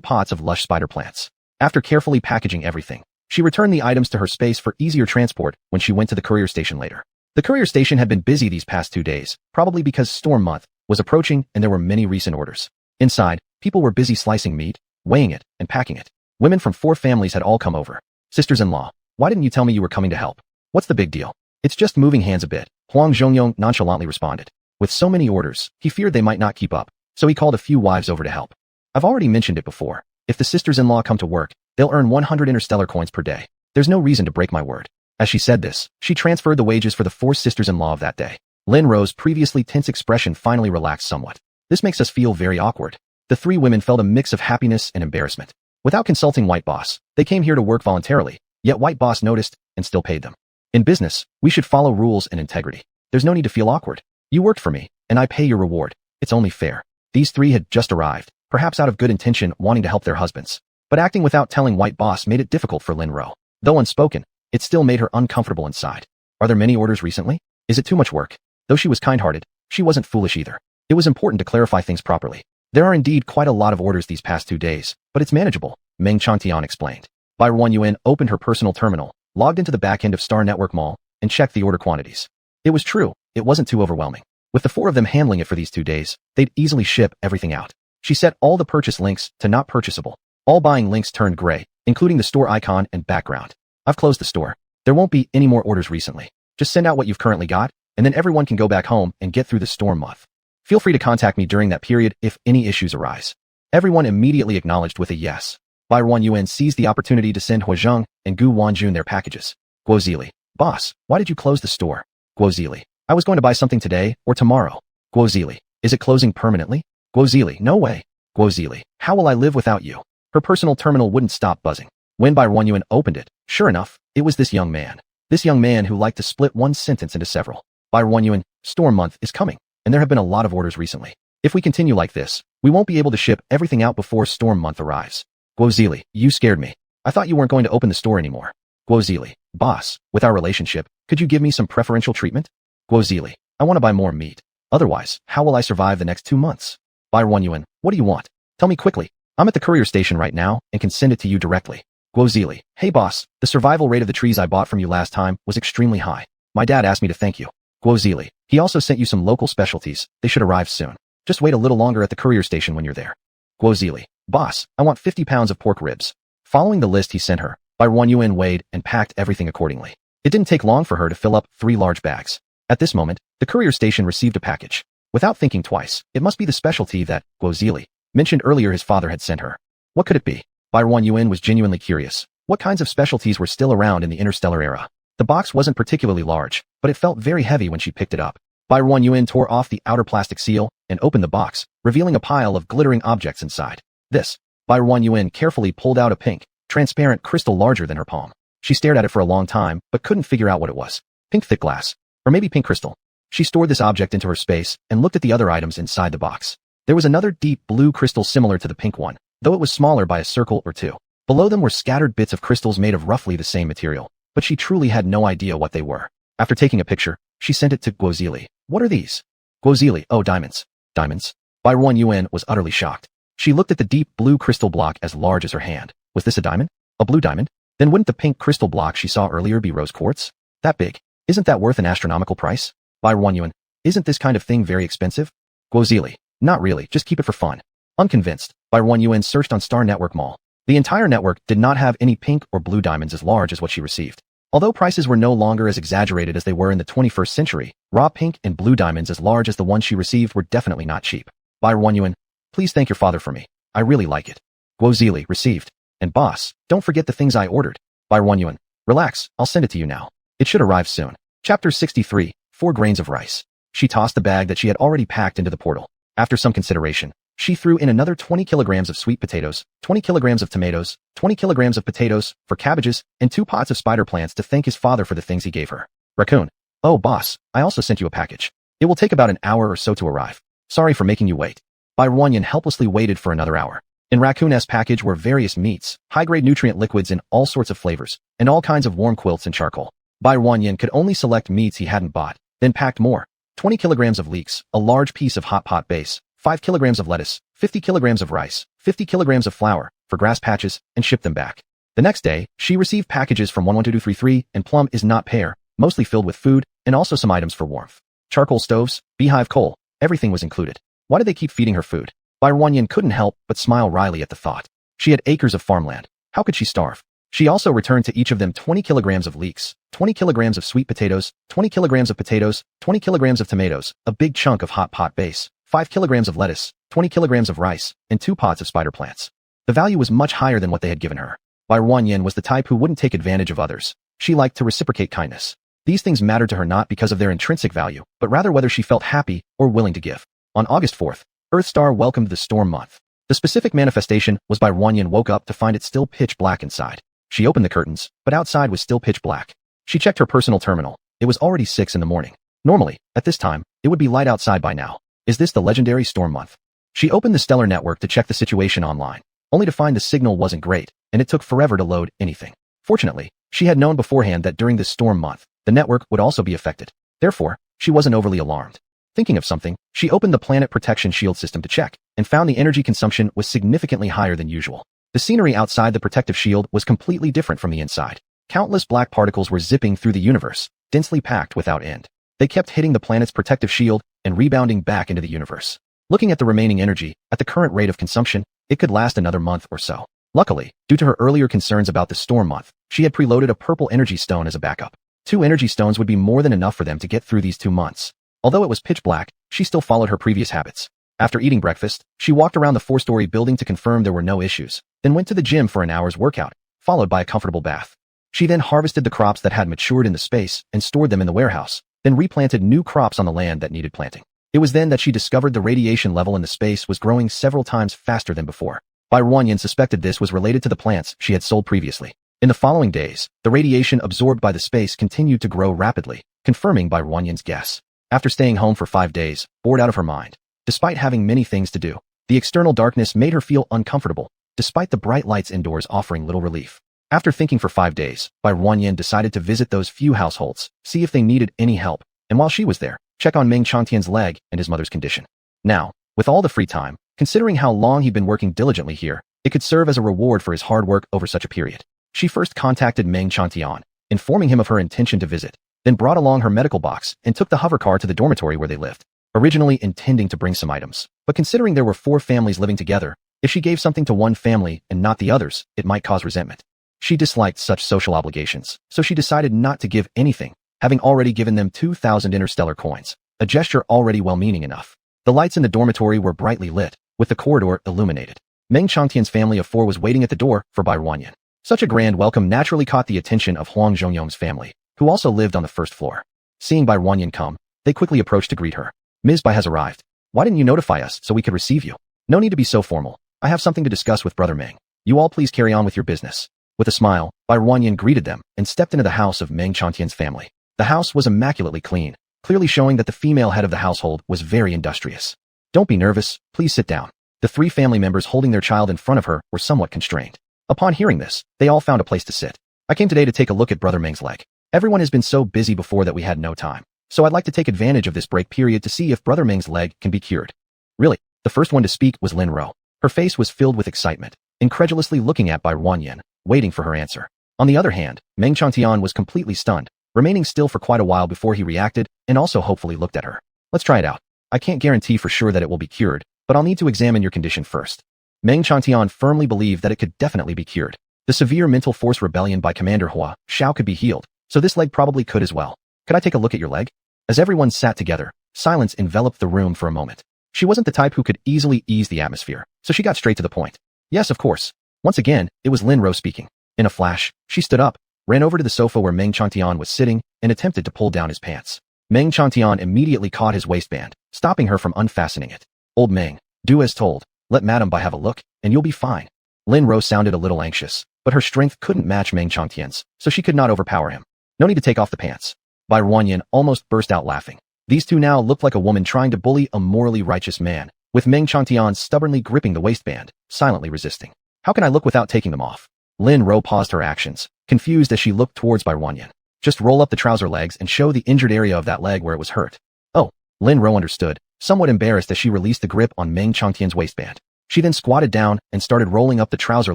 pots of lush spider plants. After carefully packaging everything, she returned the items to her space for easier transport when she went to the courier station later. The courier station had been busy these past 2 days, probably because storm month was approaching and there were many recent orders. Inside, people were busy slicing meat, weighing it, and packing it. Women from 4 families had all come over. Sisters-in-law, why didn't you tell me you were coming to help? What's the big deal? It's just moving hands a bit, Huang Zhongyong nonchalantly responded. With so many orders, he feared they might not keep up, so he called a few wives over to help. I've already mentioned it before. If the sisters-in-law come to work, they'll earn 100 interstellar coins per day. There's no reason to break my word. As she said this, she transferred the wages for the 4 sisters-in-law of that day. Lin Ro's previously tense expression finally relaxed somewhat. This makes us feel very awkward. The 3 women felt a mix of happiness and embarrassment. Without consulting White Boss, they came here to work voluntarily, yet White Boss noticed and still paid them. In business, we should follow rules and integrity. There's no need to feel awkward. You worked for me, and I pay your reward. It's only fair. These 3 had just arrived, perhaps out of good intention wanting to help their husbands. But acting without telling White Boss made it difficult for Lin Ro. Though unspoken, it still made her uncomfortable inside. Are there many orders recently? Is it too much work? Though she was kind-hearted, she wasn't foolish either. It was important to clarify things properly. There are indeed quite a lot of orders these past 2 days, but it's manageable, Meng Changtian explained. Bai Ruanyuan opened her personal terminal, logged into the back end of Star Network Mall, and checked the order quantities. It was true, it wasn't too overwhelming. With the 4 of them handling it for these 2 days, they'd easily ship everything out. She set all the purchase links to not purchasable. All buying links turned gray, including the store icon and background. I've closed the store. There won't be any more orders recently. Just send out what you've currently got, and then everyone can go back home and get through the storm month. Feel free to contact me during that period if any issues arise. Everyone immediately acknowledged with a yes. Bai Ruanyuan seized the opportunity to send Huazheng and Gu Wanjun their packages. Guozili, boss, why did you close the store? Guozili, I was going to buy something today or tomorrow. Guozili, is it closing permanently? Guozili, no way. Guozili, how will I live without you? Her personal terminal wouldn't stop buzzing. When Bai Ruanyuan opened it, sure enough, it was this young man. This young man who liked to split one sentence into several. Bai Ruanyuan, storm month is coming, and there have been a lot of orders recently. If we continue like this, we won't be able to ship everything out before storm month arrives. Guozili, you scared me. I thought you weren't going to open the store anymore. Guozili, boss, with our relationship, could you give me some preferential treatment? Guozili, I want to buy more meat. Otherwise, how will I survive the next 2 months? Bai Ruanyuan, what do you want? Tell me quickly. I'm at the courier station right now and can send it to you directly. Guozili, hey boss, the survival rate of the trees I bought from you last time was extremely high. My dad asked me to thank you. Guozili, he also sent you some local specialties. They should arrive soon. Just wait a little longer at the courier station when you're there. Guozili, "Boss, I want 50 pounds of pork ribs." Following the list he sent her, Barren weighed and packed everything accordingly. It didn't take long for her to fill up 3 large bags. At this moment, the courier station received a package. Without thinking twice, it must be the specialty that Exile mentioned earlier his father had sent her. What could it be? Barren was genuinely curious. What kinds of specialties were still around in the interstellar era? The box wasn't particularly large, but it felt very heavy when she picked it up. Barren tore off the outer plastic seal and opened the box, revealing a pile of glittering objects inside. This. Barren carefully pulled out a pink, transparent crystal larger than her palm. She stared at it for a long time, but couldn't figure out what it was. Pink thick glass. Or maybe pink crystal. She stored this object into her space and looked at the other items inside the box. There was another deep blue crystal similar to the pink one, though it was smaller by a circle or two. Below them were scattered bits of crystals made of roughly the same material, but she truly had no idea what they were. After taking a picture, she sent it to Exile. "What are these?" Exile, "Oh, diamonds." "Diamonds?" Barren was utterly shocked. She looked at the deep blue crystal block as large as her hand. Was this a diamond? A blue diamond? Then wouldn't the pink crystal block she saw earlier be rose quartz? That big? Isn't that worth an astronomical price? Barren, "Isn't this kind of thing very expensive?" Exile, "Not really, just keep it for fun." Unconvinced, Barren searched on Star Network Mall. The entire network did not have any pink or blue diamonds as large as what she received. Although prices were no longer as exaggerated as they were in the 21st century, raw pink and blue diamonds as large as the ones she received were definitely not cheap. Barren, "Please thank your father for me. I really like it." Exile, "Received. And boss, don't forget the things I ordered." Barren, "Relax, I'll send it to you now. It should arrive soon." Chapter 63, 4 grains of rice. She tossed the bag that she had already packed into the portal. After some consideration, she threw in another 20 kilograms of sweet potatoes, 20 kilograms of tomatoes, 20 kilograms of potatoes, for cabbages, and 2 pots of spider plants to thank his father for the things he gave her. Raccoon, "Oh boss, I also sent you a package. It will take about an hour or so to arrive. Sorry for making you wait." Barren helplessly waited for another hour. In Raccoon's package were various meats, high-grade nutrient liquids in all sorts of flavors, and all kinds of warm quilts and charcoal. Barren could only select meats he hadn't bought, then packed more. 20 kilograms of leeks, a large piece of hot pot base, 5 kilograms of lettuce, 50 kilograms of rice, 50 kilograms of flour, for grass patches, and shipped them back. The next day, she received packages from 112233 and Plum is Not Pear, mostly filled with food, and also some items for warmth. Charcoal stoves, beehive coal, everything was included. Why did they keep feeding her food? Barren couldn't help but smile wryly at the thought. She had acres of farmland. How could she starve? She also returned to each of them 20 kilograms of leeks, 20 kilograms of sweet potatoes, 20 kilograms of potatoes, 20 kilograms of tomatoes, a big chunk of hot pot base, 5 kilograms of lettuce, 20 kilograms of rice, and 2 pots of spider plants. The value was much higher than what they had given her. Barren was the type who wouldn't take advantage of others. She liked to reciprocate kindness. These things mattered to her not because of their intrinsic value, but rather whether she felt happy or willing to give. On August 4th, Earthstar welcomed the storm month. The specific manifestation was Barren woke up to find it still pitch black inside. She opened the curtains, but outside was still pitch black. She checked her personal terminal. It was already 6 in the morning. Normally, at this time, it would be light outside by now. Is this the legendary storm month? She opened the stellar network to check the situation online, only to find the signal wasn't great, and it took forever to load anything. Fortunately, she had known beforehand that during this storm month, the network would also be affected. Therefore, she wasn't overly alarmed. Thinking of something, she opened the planet protection shield system to check, and found the energy consumption was significantly higher than usual. The scenery outside the protective shield was completely different from the inside. Countless black particles were zipping through the universe, densely packed without end. They kept hitting the planet's protective shield and rebounding back into the universe. Looking at the remaining energy, at the current rate of consumption, it could last another month or so. Luckily, due to her earlier concerns about the storm month, she had preloaded a purple energy stone as a backup. 2 energy stones would be more than enough for them to get through these 2 months. Although it was pitch black, she still followed her previous habits. After eating breakfast, she walked around the 4-story building to confirm there were no issues, then went to the gym for an hour's workout, followed by a comfortable bath. She then harvested the crops that had matured in the space and stored them in the warehouse, then replanted new crops on the land that needed planting. It was then that she discovered the radiation level in the space was growing several times faster than before. Barren suspected this was related to the plants she had sold previously. In the following days, the radiation absorbed by the space continued to grow rapidly, confirming Barren's guess. After staying home for 5 days, bored out of her mind, despite having many things to do, the external darkness made her feel uncomfortable, despite the bright lights indoors offering little relief. After thinking for 5 days, Barren decided to visit those few households, see if they needed any help, and while she was there, check on Meng Changtian's leg and his mother's condition. Now, with all the free time, considering how long he'd been working diligently here, it could serve as a reward for his hard work over such a period. She first contacted Meng Changtian, informing him of her intention to visit, then brought along her medical box and took the hovercar to the dormitory where they lived, originally intending to bring some items. But considering there were 4 families living together, If she gave something to one family and not the others, it might cause resentment. She disliked such social obligations, so she decided not to give anything, having already given them 2,000 interstellar coins, a gesture already well-meaning enough. The lights in the dormitory were brightly lit, with the corridor illuminated. Meng Changtian's family of 4 was waiting at the door for Bai Ruanyan. Such a grand welcome naturally caught the attention of Huang Zhongyong's family, who also lived on the first floor. Seeing Bai Ruanyan come, they quickly approached to greet her. Ms. Bai has arrived. Why didn't you notify us so we could receive you? No need to be so formal. I have something to discuss with Brother Meng. You all please carry on with your business. With a smile, Bai Ruanyan greeted them and stepped into the house of Meng Changtian's family. The house was immaculately clean, clearly showing that the female head of the household was very industrious. Don't be nervous, please sit down. The 3 family members holding their child in front of her were somewhat constrained. Upon hearing this, they all found a place to sit. I came today to take a look at Brother Meng's leg. Everyone has been so busy before that we had no time. So I'd like to take advantage of this break period to see if Brother Meng's leg can be cured. Really? The first one to speak was Lin Ro. Her face was filled with excitement, incredulously looking at Bai Ruanyan, waiting for her answer. On the other hand, Meng Changtian was completely stunned, remaining still for quite a while before he reacted and also hopefully looked at her. Let's try it out. I can't guarantee for sure that it will be cured, but I'll need to examine your condition first. Meng Changtian firmly believed that it could definitely be cured. The severe mental force rebellion by Commander Hua Xiao could be healed, so this leg probably could as well. Could I take a look at your leg? As everyone sat together, silence enveloped the room for a moment. She wasn't the type who could easily ease the atmosphere, so she got straight to the point. Yes, of course. Once again, it was Lin Ro speaking. In a flash, she stood up, ran over to the sofa where Meng Changtian was sitting, and attempted to pull down his pants. Meng Changtian immediately caught his waistband, stopping her from unfastening it. Old Meng, do as told. Let Madame Bai have a look, and you'll be fine. Lin Ro sounded a little anxious, but her strength couldn't match Meng Changtian's, so she could not overpower him. No need to take off the pants. Bai Ruanyan almost burst out laughing. These two now looked like a woman trying to bully a morally righteous man, with Meng Changtian stubbornly gripping the waistband, silently resisting. How can I look without taking them off? Lin Ro paused her actions, confused as she looked towards Bai Ruanyan. Just roll up the trouser legs and show the injured area of that leg where it was hurt. Oh, Lin Ro understood, somewhat embarrassed as she released the grip on Meng Changtian's waistband. She then squatted down and started rolling up the trouser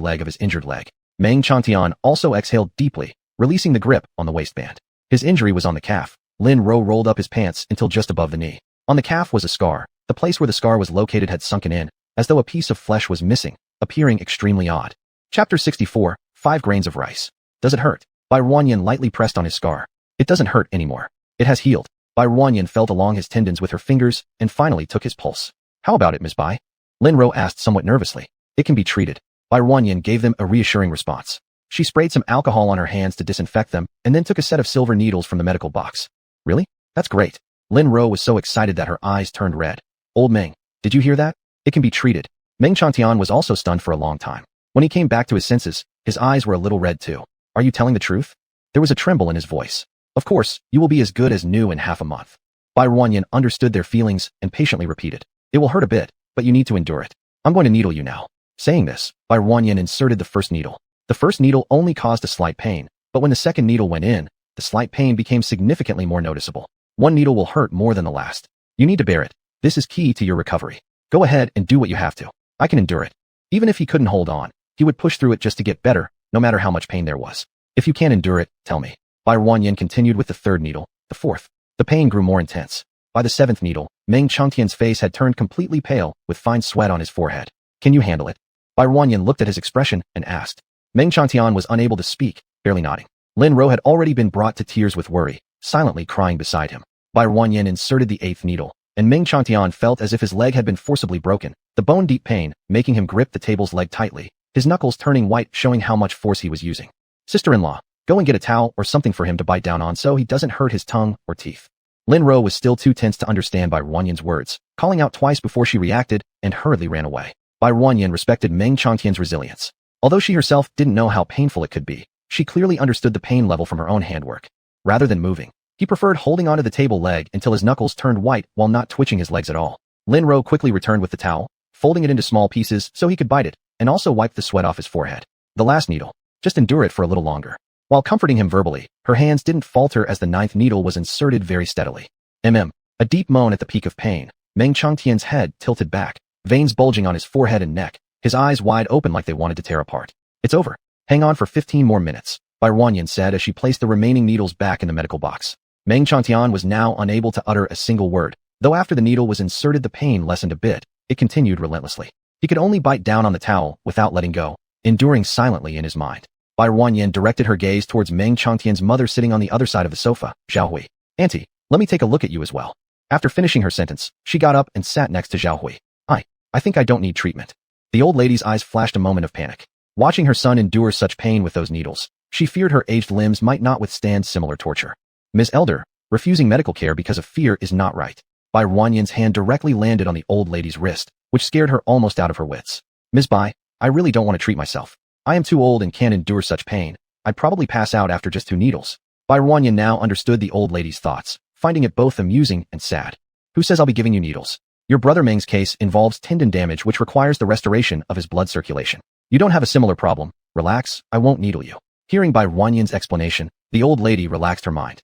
leg of his injured leg. Meng Changtian also exhaled deeply, releasing the grip on the waistband. His injury was on the calf. Lin Ro rolled up his pants until just above the knee. On the calf was a scar. The place where the scar was located had sunken in, as though a piece of flesh was missing, appearing extremely odd. Chapter 64, 5 grains of rice. Does it hurt? Bai Ruanyan lightly pressed on his scar. It doesn't hurt anymore. It has healed. Bai Ruanyan felt along his tendons with her fingers and finally took his pulse. How about it, Ms. Bai? Lin Ro asked somewhat nervously. It can be treated. Bai Ruanyan gave them a reassuring response. She sprayed some alcohol on her hands to disinfect them and then took a set of silver needles from the medical box. Really? That's great. Lin Ro was so excited that her eyes turned red. Old Meng, did you hear that? It can be treated. Meng Changtian was also stunned for a long time. When he came back to his senses, his eyes were a little red too. Are you telling the truth? There was a tremble in his voice. Of course, you will be as good as new in half a month. Bai Ruanyan understood their feelings and patiently repeated. It will hurt a bit, but you need to endure it. I'm going to needle you now. Saying this, Bai Ruanyan inserted the first needle. The first needle only caused a slight pain, but when the second needle went in, the slight pain became significantly more noticeable. One needle will hurt more than the last. You need to bear it. This is key to your recovery. Go ahead and do what you have to. I can endure it. Even if he couldn't hold on, he would push through it just to get better, no matter how much pain there was. If you can't endure it, tell me. Bai Ruanyan continued with the third needle, the fourth. The pain grew more intense. By the seventh needle, Meng Changtian's face had turned completely pale, with fine sweat on his forehead. Can you handle it? Bai Ruanyan looked at his expression and asked. Meng Changtian was unable to speak, barely nodding. Lin Ro had already been brought to tears with worry, silently crying beside him. Bai Ruanyan inserted the eighth needle, and Meng Changtian felt as if his leg had been forcibly broken, the bone-deep pain making him grip the table's leg tightly, his knuckles turning white showing how much force he was using. Sister-in-law, go and get a towel or something for him to bite down on so he doesn't hurt his tongue or teeth. Lin Ro was still too tense to understand Bai Ruanyan's words, calling out twice before she reacted and hurriedly ran away. Bai Ruanyan respected Meng Changtian's resilience. Although she herself didn't know how painful it could be, she clearly understood the pain level from her own handwork. Rather than moving, he preferred holding onto the table leg until his knuckles turned white while not twitching his legs at all. Lin Ro quickly returned with the towel, folding it into small pieces so he could bite it, and also wiped the sweat off his forehead. The last needle. Just endure it for a little longer. While comforting him verbally, her hands didn't falter as the ninth needle was inserted very steadily. A deep moan at the peak of pain. Meng Changtian's head tilted back, veins bulging on his forehead and neck, his eyes wide open like they wanted to tear apart. It's over. Hang on for 15 more minutes, Bai Ruanyan said as she placed the remaining needles back in the medical box. Meng Changtian was now unable to utter a single word, though after the needle was inserted the pain lessened a bit, it continued relentlessly. He could only bite down on the towel without letting go, enduring silently in his mind. Bai Ruanyan directed her gaze towards Meng Changtian's mother sitting on the other side of the sofa. Zhao Hui. Auntie, let me take a look at you as well. After finishing her sentence, she got up and sat next to Zhao Hui. I think I don't need treatment. The old lady's eyes flashed a moment of panic. Watching her son endure such pain with those needles, she feared her aged limbs might not withstand similar torture. Ms. Elder, refusing medical care because of fear is not right. Bai Ruanyan's hand directly landed on the old lady's wrist, which scared her almost out of her wits. Ms. Bai, I really don't want to treat myself. I am too old and can't endure such pain. I'd probably pass out after just 2 needles. Bai Ruanyan now understood the old lady's thoughts, finding it both amusing and sad. Who says I'll be giving you needles? Your brother Meng's case involves tendon damage which requires the restoration of his blood circulation. You don't have a similar problem. Relax, I won't needle you. Hearing Bai Ruanyan's explanation, the old lady relaxed her mind.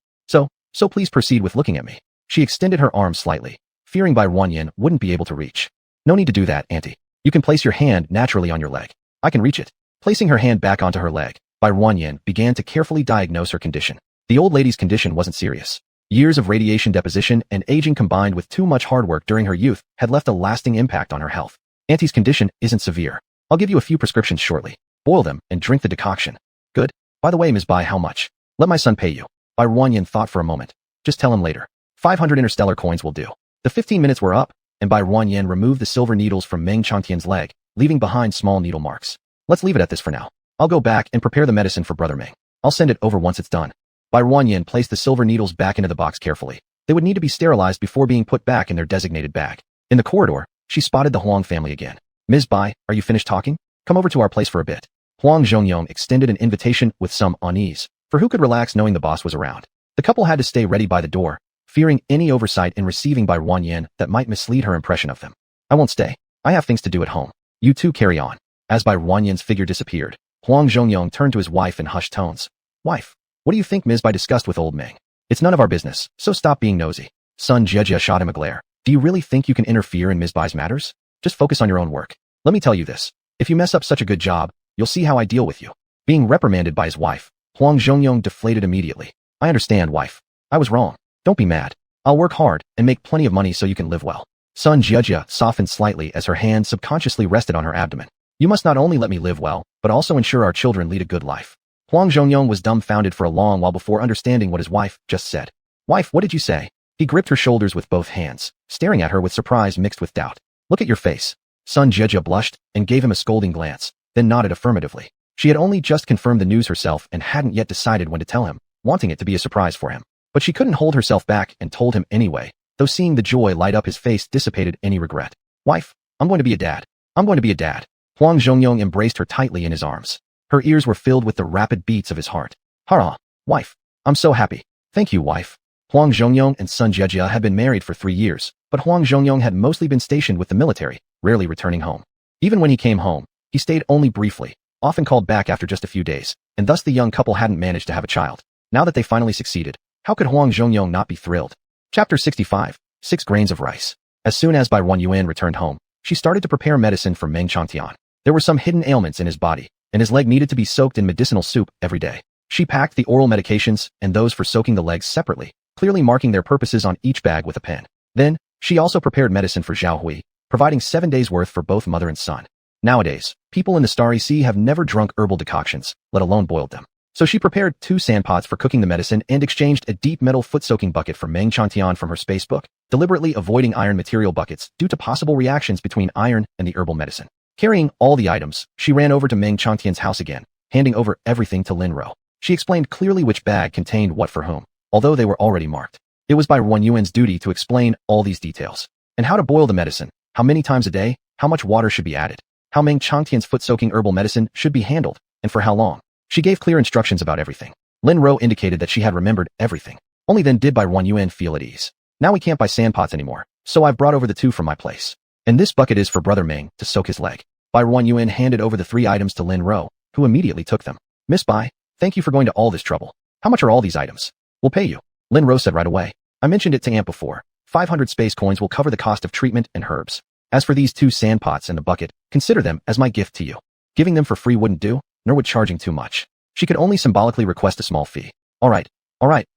So please proceed with looking at me. She extended her arm slightly, fearing Bai Ruanyan wouldn't be able to reach. No need to do that, Auntie. You can place your hand naturally on your leg. I can reach it. Placing her hand back onto her leg, Bai Ruanyan began to carefully diagnose her condition. The old lady's condition wasn't serious. Years of radiation deposition and aging combined with too much hard work during her youth had left a lasting impact on her health. Auntie's condition isn't severe. I'll give you a few prescriptions shortly. Boil them and drink the decoction. Good. By the way, Ms. Bai, how much? Let my son pay you. Bai Ruanyan thought for a moment. Just tell him later. 500 interstellar coins will do. The 15 minutes were up, and Bai Ruanyan removed the silver needles from Meng Changtian's leg, leaving behind small needle marks. Let's leave it at this for now. I'll go back and prepare the medicine for Brother Meng. I'll send it over once it's done. Bai Ruanyan placed the silver needles back into the box carefully. They would need to be sterilized before being put back in their designated bag. In the corridor, she spotted the Huang family again. Ms. Bai, are you finished talking? Come over to our place for a bit. Huang Zhongyong extended an invitation with some unease, for who could relax knowing the boss was around. The couple had to stay ready by the door, fearing any oversight in receiving Bai Ruanyan that might mislead her impression of them. I won't stay. I have things to do at home. You two carry on. As Bai Ruanyan's figure disappeared, Huang Zhongyong turned to his wife in hushed tones. Wife, what do you think Ms. Bai discussed with old Meng? It's none of our business, so stop being nosy. Sun Jejia shot him a glare. Do you really think you can interfere in Ms. Bai's matters? Just focus on your own work. Let me tell you this. If you mess up such a good job, you'll see how I deal with you. Being reprimanded by his wife, Huang Zhongyong deflated immediately. I understand, wife. I was wrong. Don't be mad. I'll work hard and make plenty of money so you can live well. Sun Jejia softened slightly as her hand subconsciously rested on her abdomen. You must not only let me live well, but also ensure our children lead a good life. Huang Zhongyong was dumbfounded for a long while before understanding what his wife just said. Wife, what did you say? He gripped her shoulders with both hands, staring at her with surprise mixed with doubt. Look at your face. Sun Jejia blushed and gave him a scolding glance, then nodded affirmatively. She had only just confirmed the news herself and hadn't yet decided when to tell him, wanting it to be a surprise for him. But she couldn't hold herself back and told him anyway, though seeing the joy light up his face dissipated any regret. Wife, I'm going to be a dad. I'm going to be a dad. Huang Zhongyong embraced her tightly in his arms. Her ears were filled with the rapid beats of his heart. Hurrah, wife. I'm so happy. Thank you, wife. Huang Zhongyong and Sun Jejia had been married for 3 years, but Huang Zhongyong had mostly been stationed with the military, rarely returning home. Even when he came home, he stayed only briefly, often called back after just a few days, and thus the young couple hadn't managed to have a child. Now that they finally succeeded, how could Huang Zhongyong not be thrilled? Chapter 65, 6 Grains of Rice. As soon as Bai Ruanyan returned home, she started to prepare medicine for Meng Changtian. There were some hidden ailments in his body, and his leg needed to be soaked in medicinal soup every day. She packed the oral medications and those for soaking the legs separately, clearly marking their purposes on each bag with a pen. Then, she also prepared medicine for Zhao Hui, providing 7 days' worth for both mother and son. Nowadays, people in the Starry Sea have never drunk herbal decoctions, let alone boiled them. So she prepared 2 sandpots for cooking the medicine and exchanged a deep metal foot-soaking bucket for Meng Changtian from her space book, deliberately avoiding iron material buckets due to possible reactions between iron and the herbal medicine. Carrying all the items, she ran over to Meng Changtian's house again, handing over everything to Lin Ro. She explained clearly which bag contained what for whom, although they were already marked. It was Bai Ruanyan's duty to explain all these details, and how to boil the medicine, how many times a day, how much water should be added, how Meng Changtian's foot-soaking herbal medicine should be handled, and for how long. She gave clear instructions about everything. Lin Ro indicated that she had remembered everything. Only then did Bai Ruanyan feel at ease. Now we can't buy sandpots anymore, so I've brought over the 2 from my place. And this bucket is for Brother Meng to soak his leg. Bai Ruanyan handed over the 3 items to Lin Ro, who immediately took them. Miss Bai, thank you for going to all this trouble. How much are all these items? We'll pay you. Lin Ro said right away. I mentioned it to Aunt before. 500 space coins will cover the cost of treatment and herbs. As for these 2 sandpots and the bucket, consider them as my gift to you. Giving them for free wouldn't do, nor would charging too much. She could only symbolically request a small fee. All right,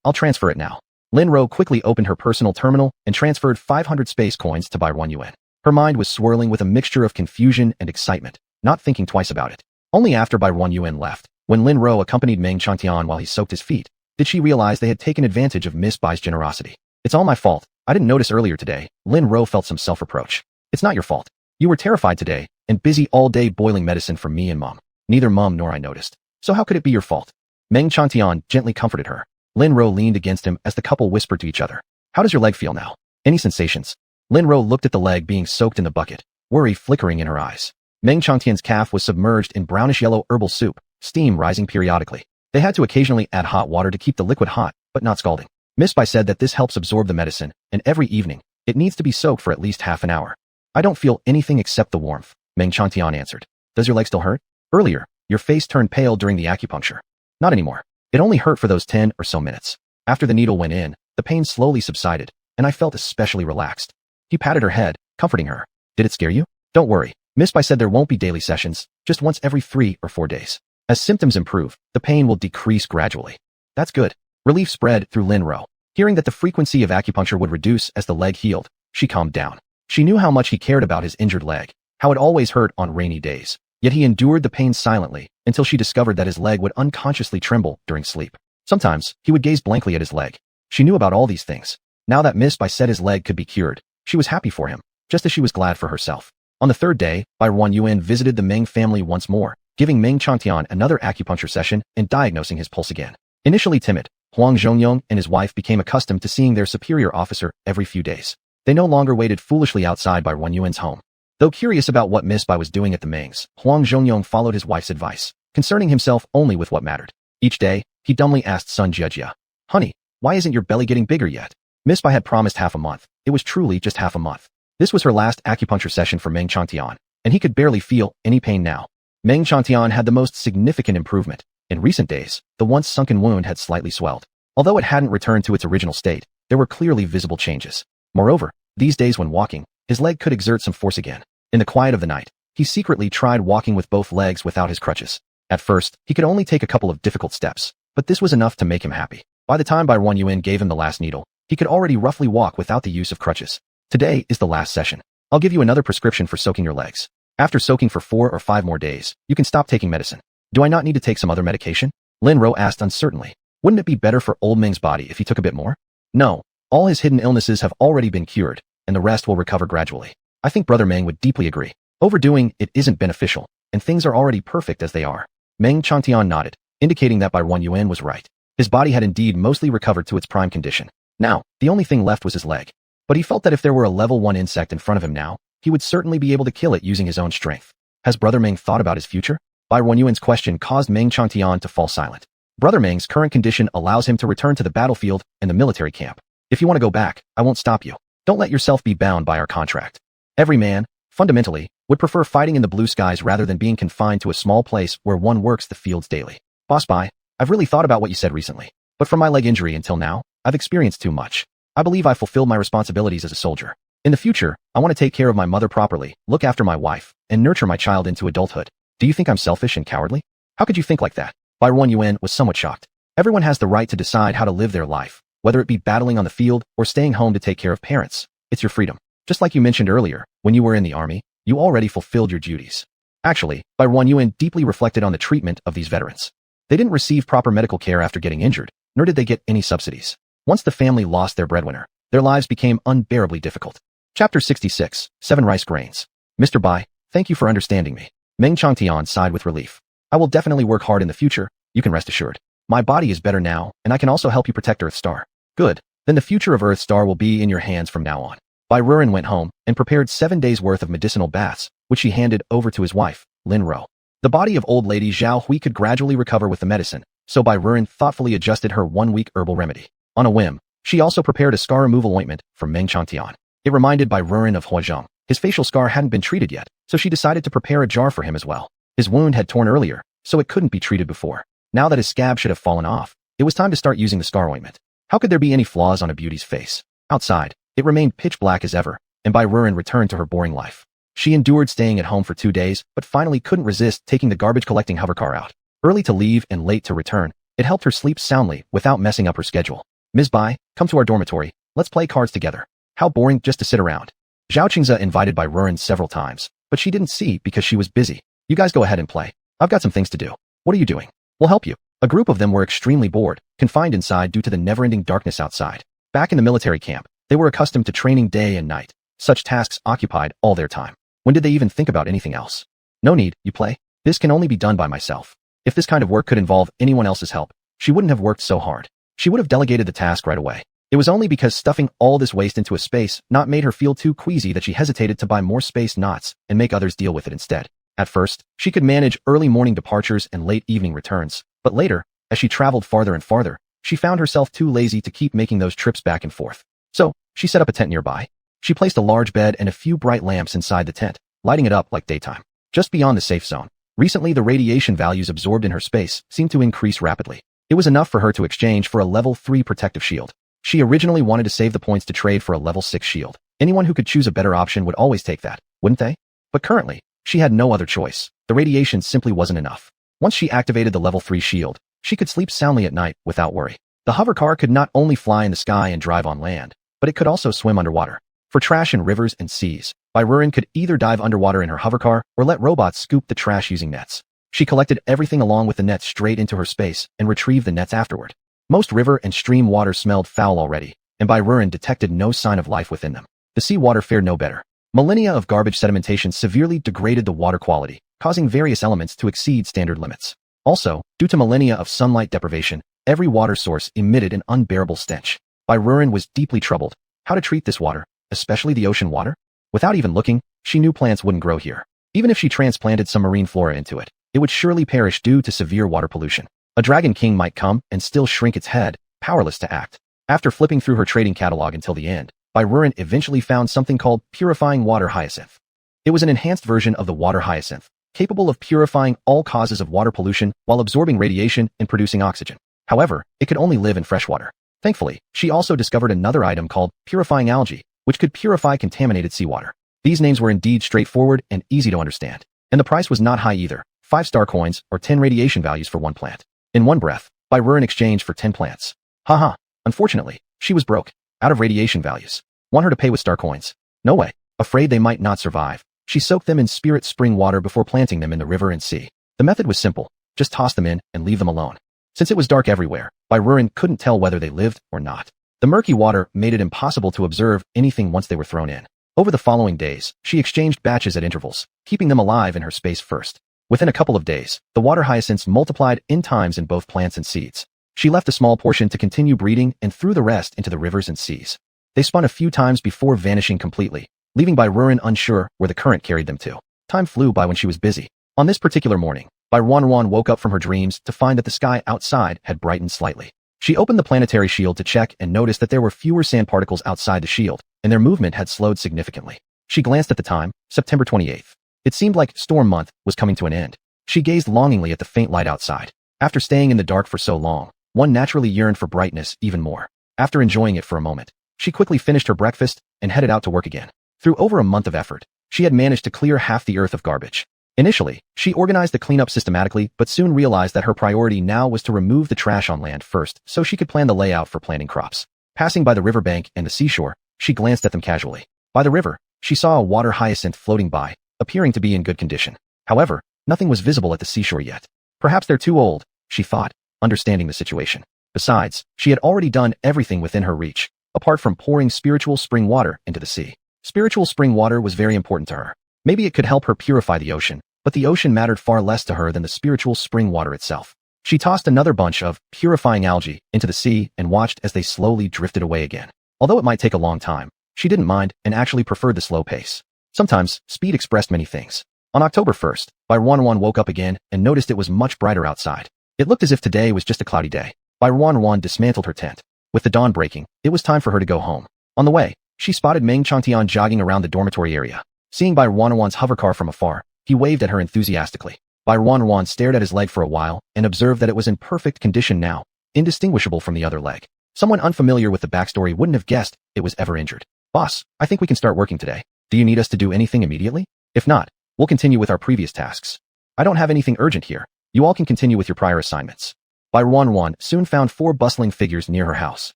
I'll transfer it now. Lin Ro quickly opened her personal terminal and transferred 500 space coins to Bai Ruanyan. Her mind was swirling with a mixture of confusion and excitement, not thinking twice about it. Only after Bai Yuan left, when Lin Ro accompanied Meng Chantian while he soaked his feet, did she realize they had taken advantage of Miss Bai's generosity. It's all my fault. I didn't notice earlier today. Lin Ro felt some self-reproach. It's not your fault. You were terrified today and busy all day boiling medicine for me and Mom. Neither Mom nor I noticed. So how could it be your fault? Meng Chantian gently comforted her. Lin Ro leaned against him as the couple whispered to each other. How does your leg feel now? Any sensations? Lin Ro looked at the leg being soaked in the bucket, worry flickering in her eyes. Meng Chantian's calf was submerged in brownish-yellow herbal soup, steam rising periodically. They had to occasionally add hot water to keep the liquid hot, but not scalding. Miss Bai said that this helps absorb the medicine, and every evening, it needs to be soaked for at least half an hour. I don't feel anything except the warmth, Meng Chantian answered. Does your leg still hurt? Earlier, your face turned pale during the acupuncture. Not anymore. It only hurt for those 10 or so minutes. After the needle went in, the pain slowly subsided, and I felt especially relaxed. He patted her head, comforting her. Did it scare you? Don't worry. Miss Bai said there won't be daily sessions, just once every 3 or 4 days. As symptoms improve, the pain will decrease gradually. That's good. Relief spread through Lin Ro. Hearing that the frequency of acupuncture would reduce as the leg healed, she calmed down. She knew how much he cared about his injured leg, how it always hurt on rainy days. Yet he endured the pain silently until she discovered that his leg would unconsciously tremble during sleep. Sometimes, he would gaze blankly at his leg. She knew about all these things. Now that Miss Bai said his leg could be cured, she was happy for him, just as she was glad for herself. On the third day, Bai Yuan visited the Meng family once more, giving Meng Chantian another acupuncture session and diagnosing his pulse again. Initially timid, Huang Zhongyong and his wife became accustomed to seeing their superior officer every few days. They no longer waited foolishly outside Bai Yuan's home. Though curious about what Miss Bai was doing at the Mengs, Huang Zhongyong followed his wife's advice, concerning himself only with what mattered. Each day, he dumbly asked son Jiejia, Honey, why isn't your belly getting bigger yet? Miss Bai had promised half a month. It was truly just half a month. This was her last acupuncture session for Meng Chantian, and he could barely feel any pain now. Meng Chantian had the most significant improvement. In recent days, the once sunken wound had slightly swelled. Although it hadn't returned to its original state, there were clearly visible changes. Moreover, these days when walking, his leg could exert some force again. In the quiet of the night, he secretly tried walking with both legs without his crutches. At first, he could only take a couple of difficult steps, but this was enough to make him happy. By the time Bai Yuan gave him the last needle, he could already roughly walk without the use of crutches. Today is the last session. I'll give you another prescription for soaking your legs. After soaking for 4 or 5 more days, you can stop taking medicine. Do I not need to take some other medication? Lin Ro asked uncertainly. Wouldn't it be better for old Meng's body if he took a bit more? No. All his hidden illnesses have already been cured, and the rest will recover gradually. I think Brother Meng would deeply agree. Overdoing it isn't beneficial, and things are already perfect as they are. Meng Chantian nodded, indicating that Bai Yuan was right. His body had indeed mostly recovered to its prime condition. Now, the only thing left was his leg. But he felt that if there were a level 1 insect in front of him now, he would certainly be able to kill it using his own strength. Has Brother Meng thought about his future? Bai Yuan's question caused Meng Chantian to fall silent. Brother Meng's current condition allows him to return to the battlefield and the military camp. If you want to go back, I won't stop you. Don't let yourself be bound by our contract. Every man, fundamentally, would prefer fighting in the blue skies rather than being confined to a small place where one works the fields daily. Boss Bai, I've really thought about what you said recently. But from my leg injury until now, I've experienced too much. I believe I fulfilled my responsibilities as a soldier. In the future, I want to take care of my mother properly, look after my wife, and nurture my child into adulthood. Do you think I'm selfish and cowardly? How could you think like that? Bai Yuan was somewhat shocked. Everyone has the right to decide how to live their life, whether it be battling on the field or staying home to take care of parents. It's your freedom. Just like you mentioned earlier, when you were in the army, you already fulfilled your duties. Actually, Bai Yuan deeply reflected on the treatment of these veterans. They didn't receive proper medical care after getting injured, nor did they get any subsidies. Once the family lost their breadwinner, their lives became unbearably difficult. Chapter 66, 7 Rice Grains. Mr. Bai, thank you for understanding me. Meng Chantian sighed with relief. I will definitely work hard in the future, you can rest assured. My body is better now, and I can also help you protect Earthstar. Good. Then the future of Earthstar will be in your hands from now on. Bai Ruren went home and prepared 7 days' worth of medicinal baths, which he handed over to his wife, Lin Ro. The body of old lady Zhao Hui could gradually recover with the medicine, so Bai Ruren thoughtfully adjusted her 1-week herbal remedy. On a whim, she also prepared a scar removal ointment for Meng Chantian. It reminded Bai Ruren of Huazhang. His facial scar hadn't been treated yet, so she decided to prepare a jar for him as well. His wound had torn earlier, so it couldn't be treated before. Now that his scab should have fallen off, it was time to start using the scar ointment. How could there be any flaws on a beauty's face? Outside, it remained pitch black as ever, and Bai Ruren returned to her boring life. She endured staying at home for 2 days, but finally couldn't resist taking the garbage-collecting hovercar out. Early to leave and late to return, it helped her sleep soundly without messing up her schedule. Ms. Bai, come to our dormitory, let's play cards together. How boring just to sit around. Zhao Qingze invited by Ruren several times, but she didn't see because she was busy. You guys go ahead and play. I've got some things to do. What are you doing? We'll help you. A group of them were extremely bored, confined inside due to the never-ending darkness outside. Back in the military camp, they were accustomed to training day and night. Such tasks occupied all their time. When did they even think about anything else? No need, you play. This can only be done by myself. If this kind of work could involve anyone else's help, she wouldn't have worked so hard. She would have delegated the task right away. It was only because stuffing all this waste into a space knot made her feel too queasy that she hesitated to buy more space knots and make others deal with it instead. At first, she could manage early morning departures and late evening returns, but later, as she traveled farther and farther, she found herself too lazy to keep making those trips back and forth. So, she set up a tent nearby. She placed a large bed and a few bright lamps inside the tent, lighting it up like daytime. Just beyond the safe zone. Recently, the radiation values absorbed in her space seemed to increase rapidly. It was enough for her to exchange for a level 3 protective shield. She originally wanted to save the points to trade for a level 6 shield. Anyone who could choose a better option would always take that, wouldn't they? But currently, she had no other choice. The radiation simply wasn't enough. Once she activated the level 3 shield, she could sleep soundly at night without worry. The hover car could not only fly in the sky and drive on land, but it could also swim underwater. For trash in rivers and seas, Barren could either dive underwater in her hovercar or let robots scoop the trash using nets. She collected everything along with the nets straight into her space and retrieved the nets afterward. Most river and stream water smelled foul already, and Barren detected no sign of life within them. The sea water fared no better. Millennia of garbage sedimentation severely degraded the water quality, causing various elements to exceed standard limits. Also, due to millennia of sunlight deprivation, every water source emitted an unbearable stench. Barren was deeply troubled. How to treat this water, especially the ocean water? Without even looking, she knew plants wouldn't grow here. Even if she transplanted some marine flora into it, it would surely perish due to severe water pollution. A dragon king might come and still shrink its head, powerless to act. After flipping through her trading catalog until the end, Barren eventually found something called Purifying Water Hyacinth. It was an enhanced version of the water hyacinth, capable of purifying all causes of water pollution while absorbing radiation and producing oxygen. However, it could only live in freshwater. Thankfully, she also discovered another item called Purifying Algae, which could purify contaminated seawater. These names were indeed straightforward and easy to understand. And the price was not high either, 5 star coins or 10 radiation values for one plant. In one breath, Barren exchanged for 10 plants. Haha, unfortunately, she was broke, out of radiation values. Want her to pay with star coins? No way. Afraid they might not survive, she soaked them in spirit spring water before planting them in the river and sea. The method was simple, just toss them in and leave them alone. Since it was dark everywhere, Barren couldn't tell whether they lived or not. The murky water made it impossible to observe anything once they were thrown in. Over the following days, she exchanged batches at intervals, keeping them alive in her space first. Within a couple of days, the water hyacinths multiplied in times in both plants and seeds. She left a small portion to continue breeding and threw the rest into the rivers and seas. They spun a few times before vanishing completely, leaving Barren unsure where the current carried them to. Time flew by when she was busy. On this particular morning, Barren woke up from her dreams to find that the sky outside had brightened slightly. She opened the planetary shield to check and noticed that there were fewer sand particles outside the shield, and their movement had slowed significantly. She glanced at the time, September 28th. It seemed like storm month was coming to an end. She gazed longingly at the faint light outside. After staying in the dark for so long, one naturally yearned for brightness even more. After enjoying it for a moment, she quickly finished her breakfast and headed out to work again. Through over a month of effort, she had managed to clear half the earth of garbage. Initially, she organized the cleanup systematically, but soon realized that her priority now was to remove the trash on land first so she could plan the layout for planting crops. Passing by the riverbank and the seashore, she glanced at them casually. By the river, she saw a water hyacinth floating by, appearing to be in good condition. However, nothing was visible at the seashore yet. Perhaps they're too old, she thought, understanding the situation. Besides, she had already done everything within her reach, apart from pouring spiritual spring water into the sea. Spiritual spring water was very important to her. Maybe it could help her purify the ocean, but the ocean mattered far less to her than the spiritual spring water itself. She tossed another bunch of purifying algae into the sea and watched as they slowly drifted away again. Although it might take a long time, she didn't mind and actually preferred the slow pace. Sometimes, speed expressed many things. On October 1st, Barren woke up again and noticed it was much brighter outside. It looked as if today was just a cloudy day. Barren dismantled her tent. With the dawn breaking, it was time for her to go home. On the way, she spotted Meng Changtian jogging around the dormitory area. Seeing Barren's hovercar from afar, he waved at her enthusiastically. Barren stared at his leg for a while and observed that it was in perfect condition now, indistinguishable from the other leg. Someone unfamiliar with the backstory wouldn't have guessed it was ever injured. Boss, I think we can start working today. Do you need us to do anything immediately? If not, we'll continue with our previous tasks. I don't have anything urgent here. You all can continue with your prior assignments. Barren soon found 4 bustling figures near her house.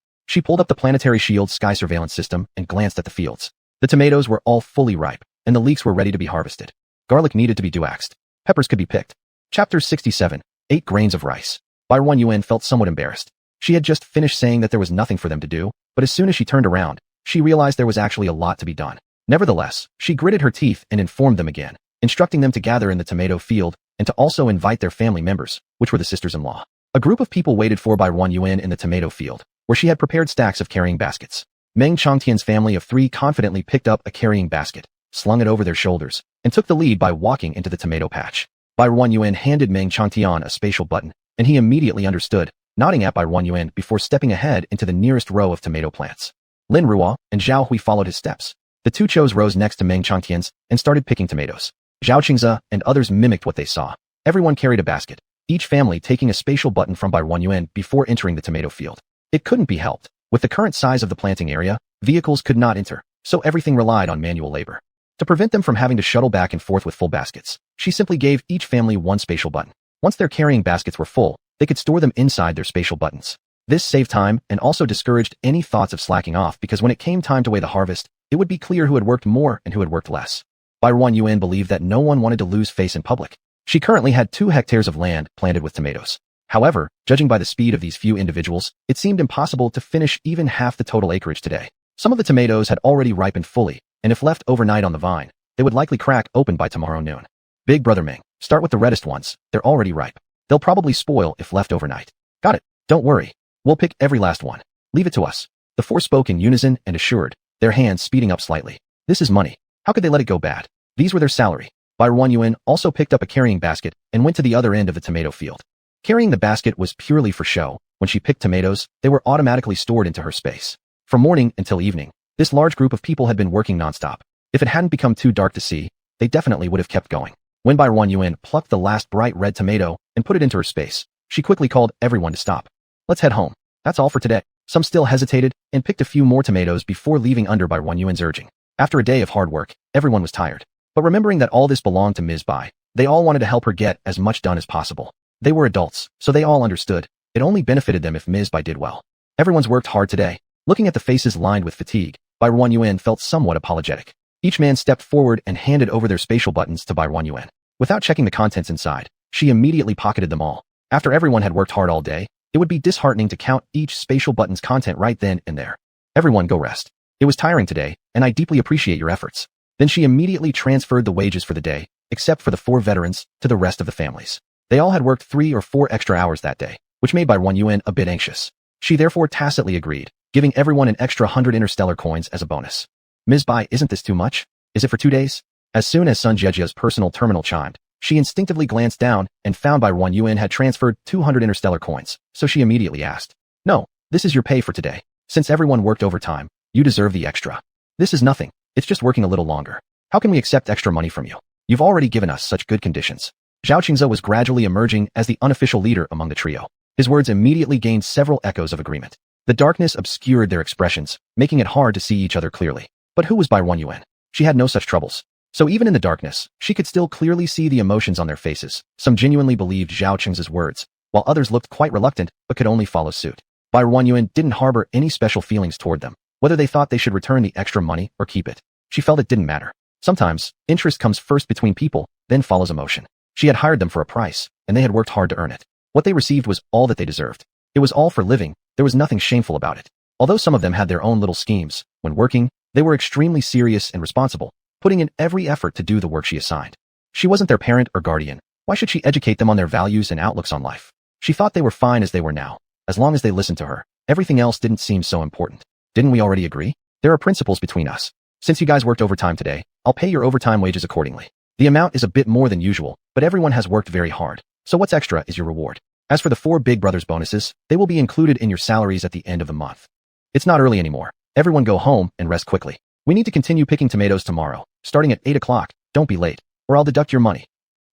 She pulled up the planetary shield sky surveillance system and glanced at the fields. The tomatoes were all fully ripe, and the leeks were ready to be harvested. Garlic needed to be dewaxed. Peppers could be picked. Chapter 67. 8 Grains of Rice. Barren Yuan felt somewhat embarrassed. She had just finished saying that there was nothing for them to do, but as soon as she turned around, she realized there was actually a lot to be done. Nevertheless, she gritted her teeth and informed them again, instructing them to gather in the tomato field and to also invite their family members, which were the sisters-in-law. A group of people waited for Barren Yuan in the tomato field, where she had prepared stacks of carrying baskets. Meng Changtian's family of 3 confidently picked up a carrying basket, slung it over their shoulders, and took the lead by walking into the tomato patch. Barren Yuan handed Meng Changtian a spatial button, and he immediately understood, nodding at Barren Yuan before stepping ahead into the nearest row of tomato plants. Lin Ruo and Zhao Hui followed his steps. The 2 chose rows next to Meng Changtian's and started picking tomatoes. Zhao Qingze and others mimicked what they saw. Everyone carried a basket, each family taking a spatial button from Barren Yuan before entering the tomato field. It couldn't be helped. With the current size of the planting area, vehicles could not enter, so everything relied on manual labor. To prevent them from having to shuttle back and forth with full baskets, she simply gave each family 1 spatial button. Once their carrying baskets were full, they could store them inside their spatial buttons. This saved time and also discouraged any thoughts of slacking off because when it came time to weigh the harvest, it would be clear who had worked more and who had worked less. Barren Yuan believed that no one wanted to lose face in public. She currently had 2 hectares of land planted with tomatoes. However, judging by the speed of these few individuals, it seemed impossible to finish even half the total acreage today. Some of the tomatoes had already ripened fully, and if left overnight on the vine, they would likely crack open by tomorrow noon. Big Brother Ming, start with the reddest ones. They're already ripe. They'll probably spoil if left overnight. Got it. Don't worry. We'll pick every last one. Leave it to us. The 4 spoke in unison and assured, their hands speeding up slightly. This is money. How could they let it go bad? These were their salary. Barren Yuan also picked up a carrying basket and went to the other end of the tomato field. Carrying the basket was purely for show. When she picked tomatoes, they were automatically stored into her space. From morning until evening, this large group of people had been working nonstop. If it hadn't become too dark to see, they definitely would have kept going. When Barren Yuan plucked the last bright red tomato and put it into her space, she quickly called everyone to stop. Let's head home. That's all for today. Some still hesitated and picked a few more tomatoes before leaving under Barren Yuan's urging. After a day of hard work, everyone was tired. But remembering that all this belonged to Ms. Bai, they all wanted to help her get as much done as possible. They were adults, so they all understood. It only benefited them if Ms. Bai did well. Everyone's worked hard today. Looking at the faces lined with fatigue, Barren Yuan felt somewhat apologetic. Each man stepped forward and handed over their spatial buttons to Barren Yuan. Without checking the contents inside, she immediately pocketed them all. After everyone had worked hard all day, it would be disheartening to count each spatial button's content right then and there. Everyone go rest. It was tiring today, and I deeply appreciate your efforts. Then she immediately transferred the wages for the day, except for the 4 veterans, to the rest of the families. They all had worked 3 or 4 extra hours that day, which made Barren Yuan a bit anxious. She therefore tacitly agreed, giving everyone an extra 100 interstellar coins as a bonus. Ms. Bai, isn't this too much? Is it for 2 days? As soon as Sun Jiejia's personal terminal chimed, she instinctively glanced down and found Barren Yuan had transferred 200 interstellar coins, so she immediately asked, "No, this is your pay for today. Since everyone worked overtime, you deserve the extra. This is nothing. It's just working a little longer. How can we accept extra money from you? You've already given us such good conditions." Zhao Qingze was gradually emerging as the unofficial leader among the trio. His words immediately gained several echoes of agreement. The darkness obscured their expressions, making it hard to see each other clearly. But who was Barren Yuan? She had no such troubles. So even in the darkness, she could still clearly see the emotions on their faces. Some genuinely believed Zhao Qingze's words, while others looked quite reluctant but could only follow suit. Barren Yuan didn't harbor any special feelings toward them, whether they thought they should return the extra money or keep it. She felt it didn't matter. Sometimes, interest comes first between people, then follows emotion. She had hired them for a price, and they had worked hard to earn it. What they received was all that they deserved. It was all for living. There was nothing shameful about it. Although some of them had their own little schemes, when working, they were extremely serious and responsible, putting in every effort to do the work she assigned. She wasn't their parent or guardian. Why should she educate them on their values and outlooks on life? She thought they were fine as they were now. As long as they listened to her, everything else didn't seem so important. Didn't we already agree? There are principles between us. Since you guys worked overtime today, I'll pay your overtime wages accordingly. The amount is a bit more than usual, but everyone has worked very hard. So what's extra is your reward. As for the 4 Big Brothers bonuses, they will be included in your salaries at the end of the month. It's not early anymore. Everyone go home and rest quickly. We need to continue picking tomatoes tomorrow, starting at 8 o'clock. Don't be late, or I'll deduct your money.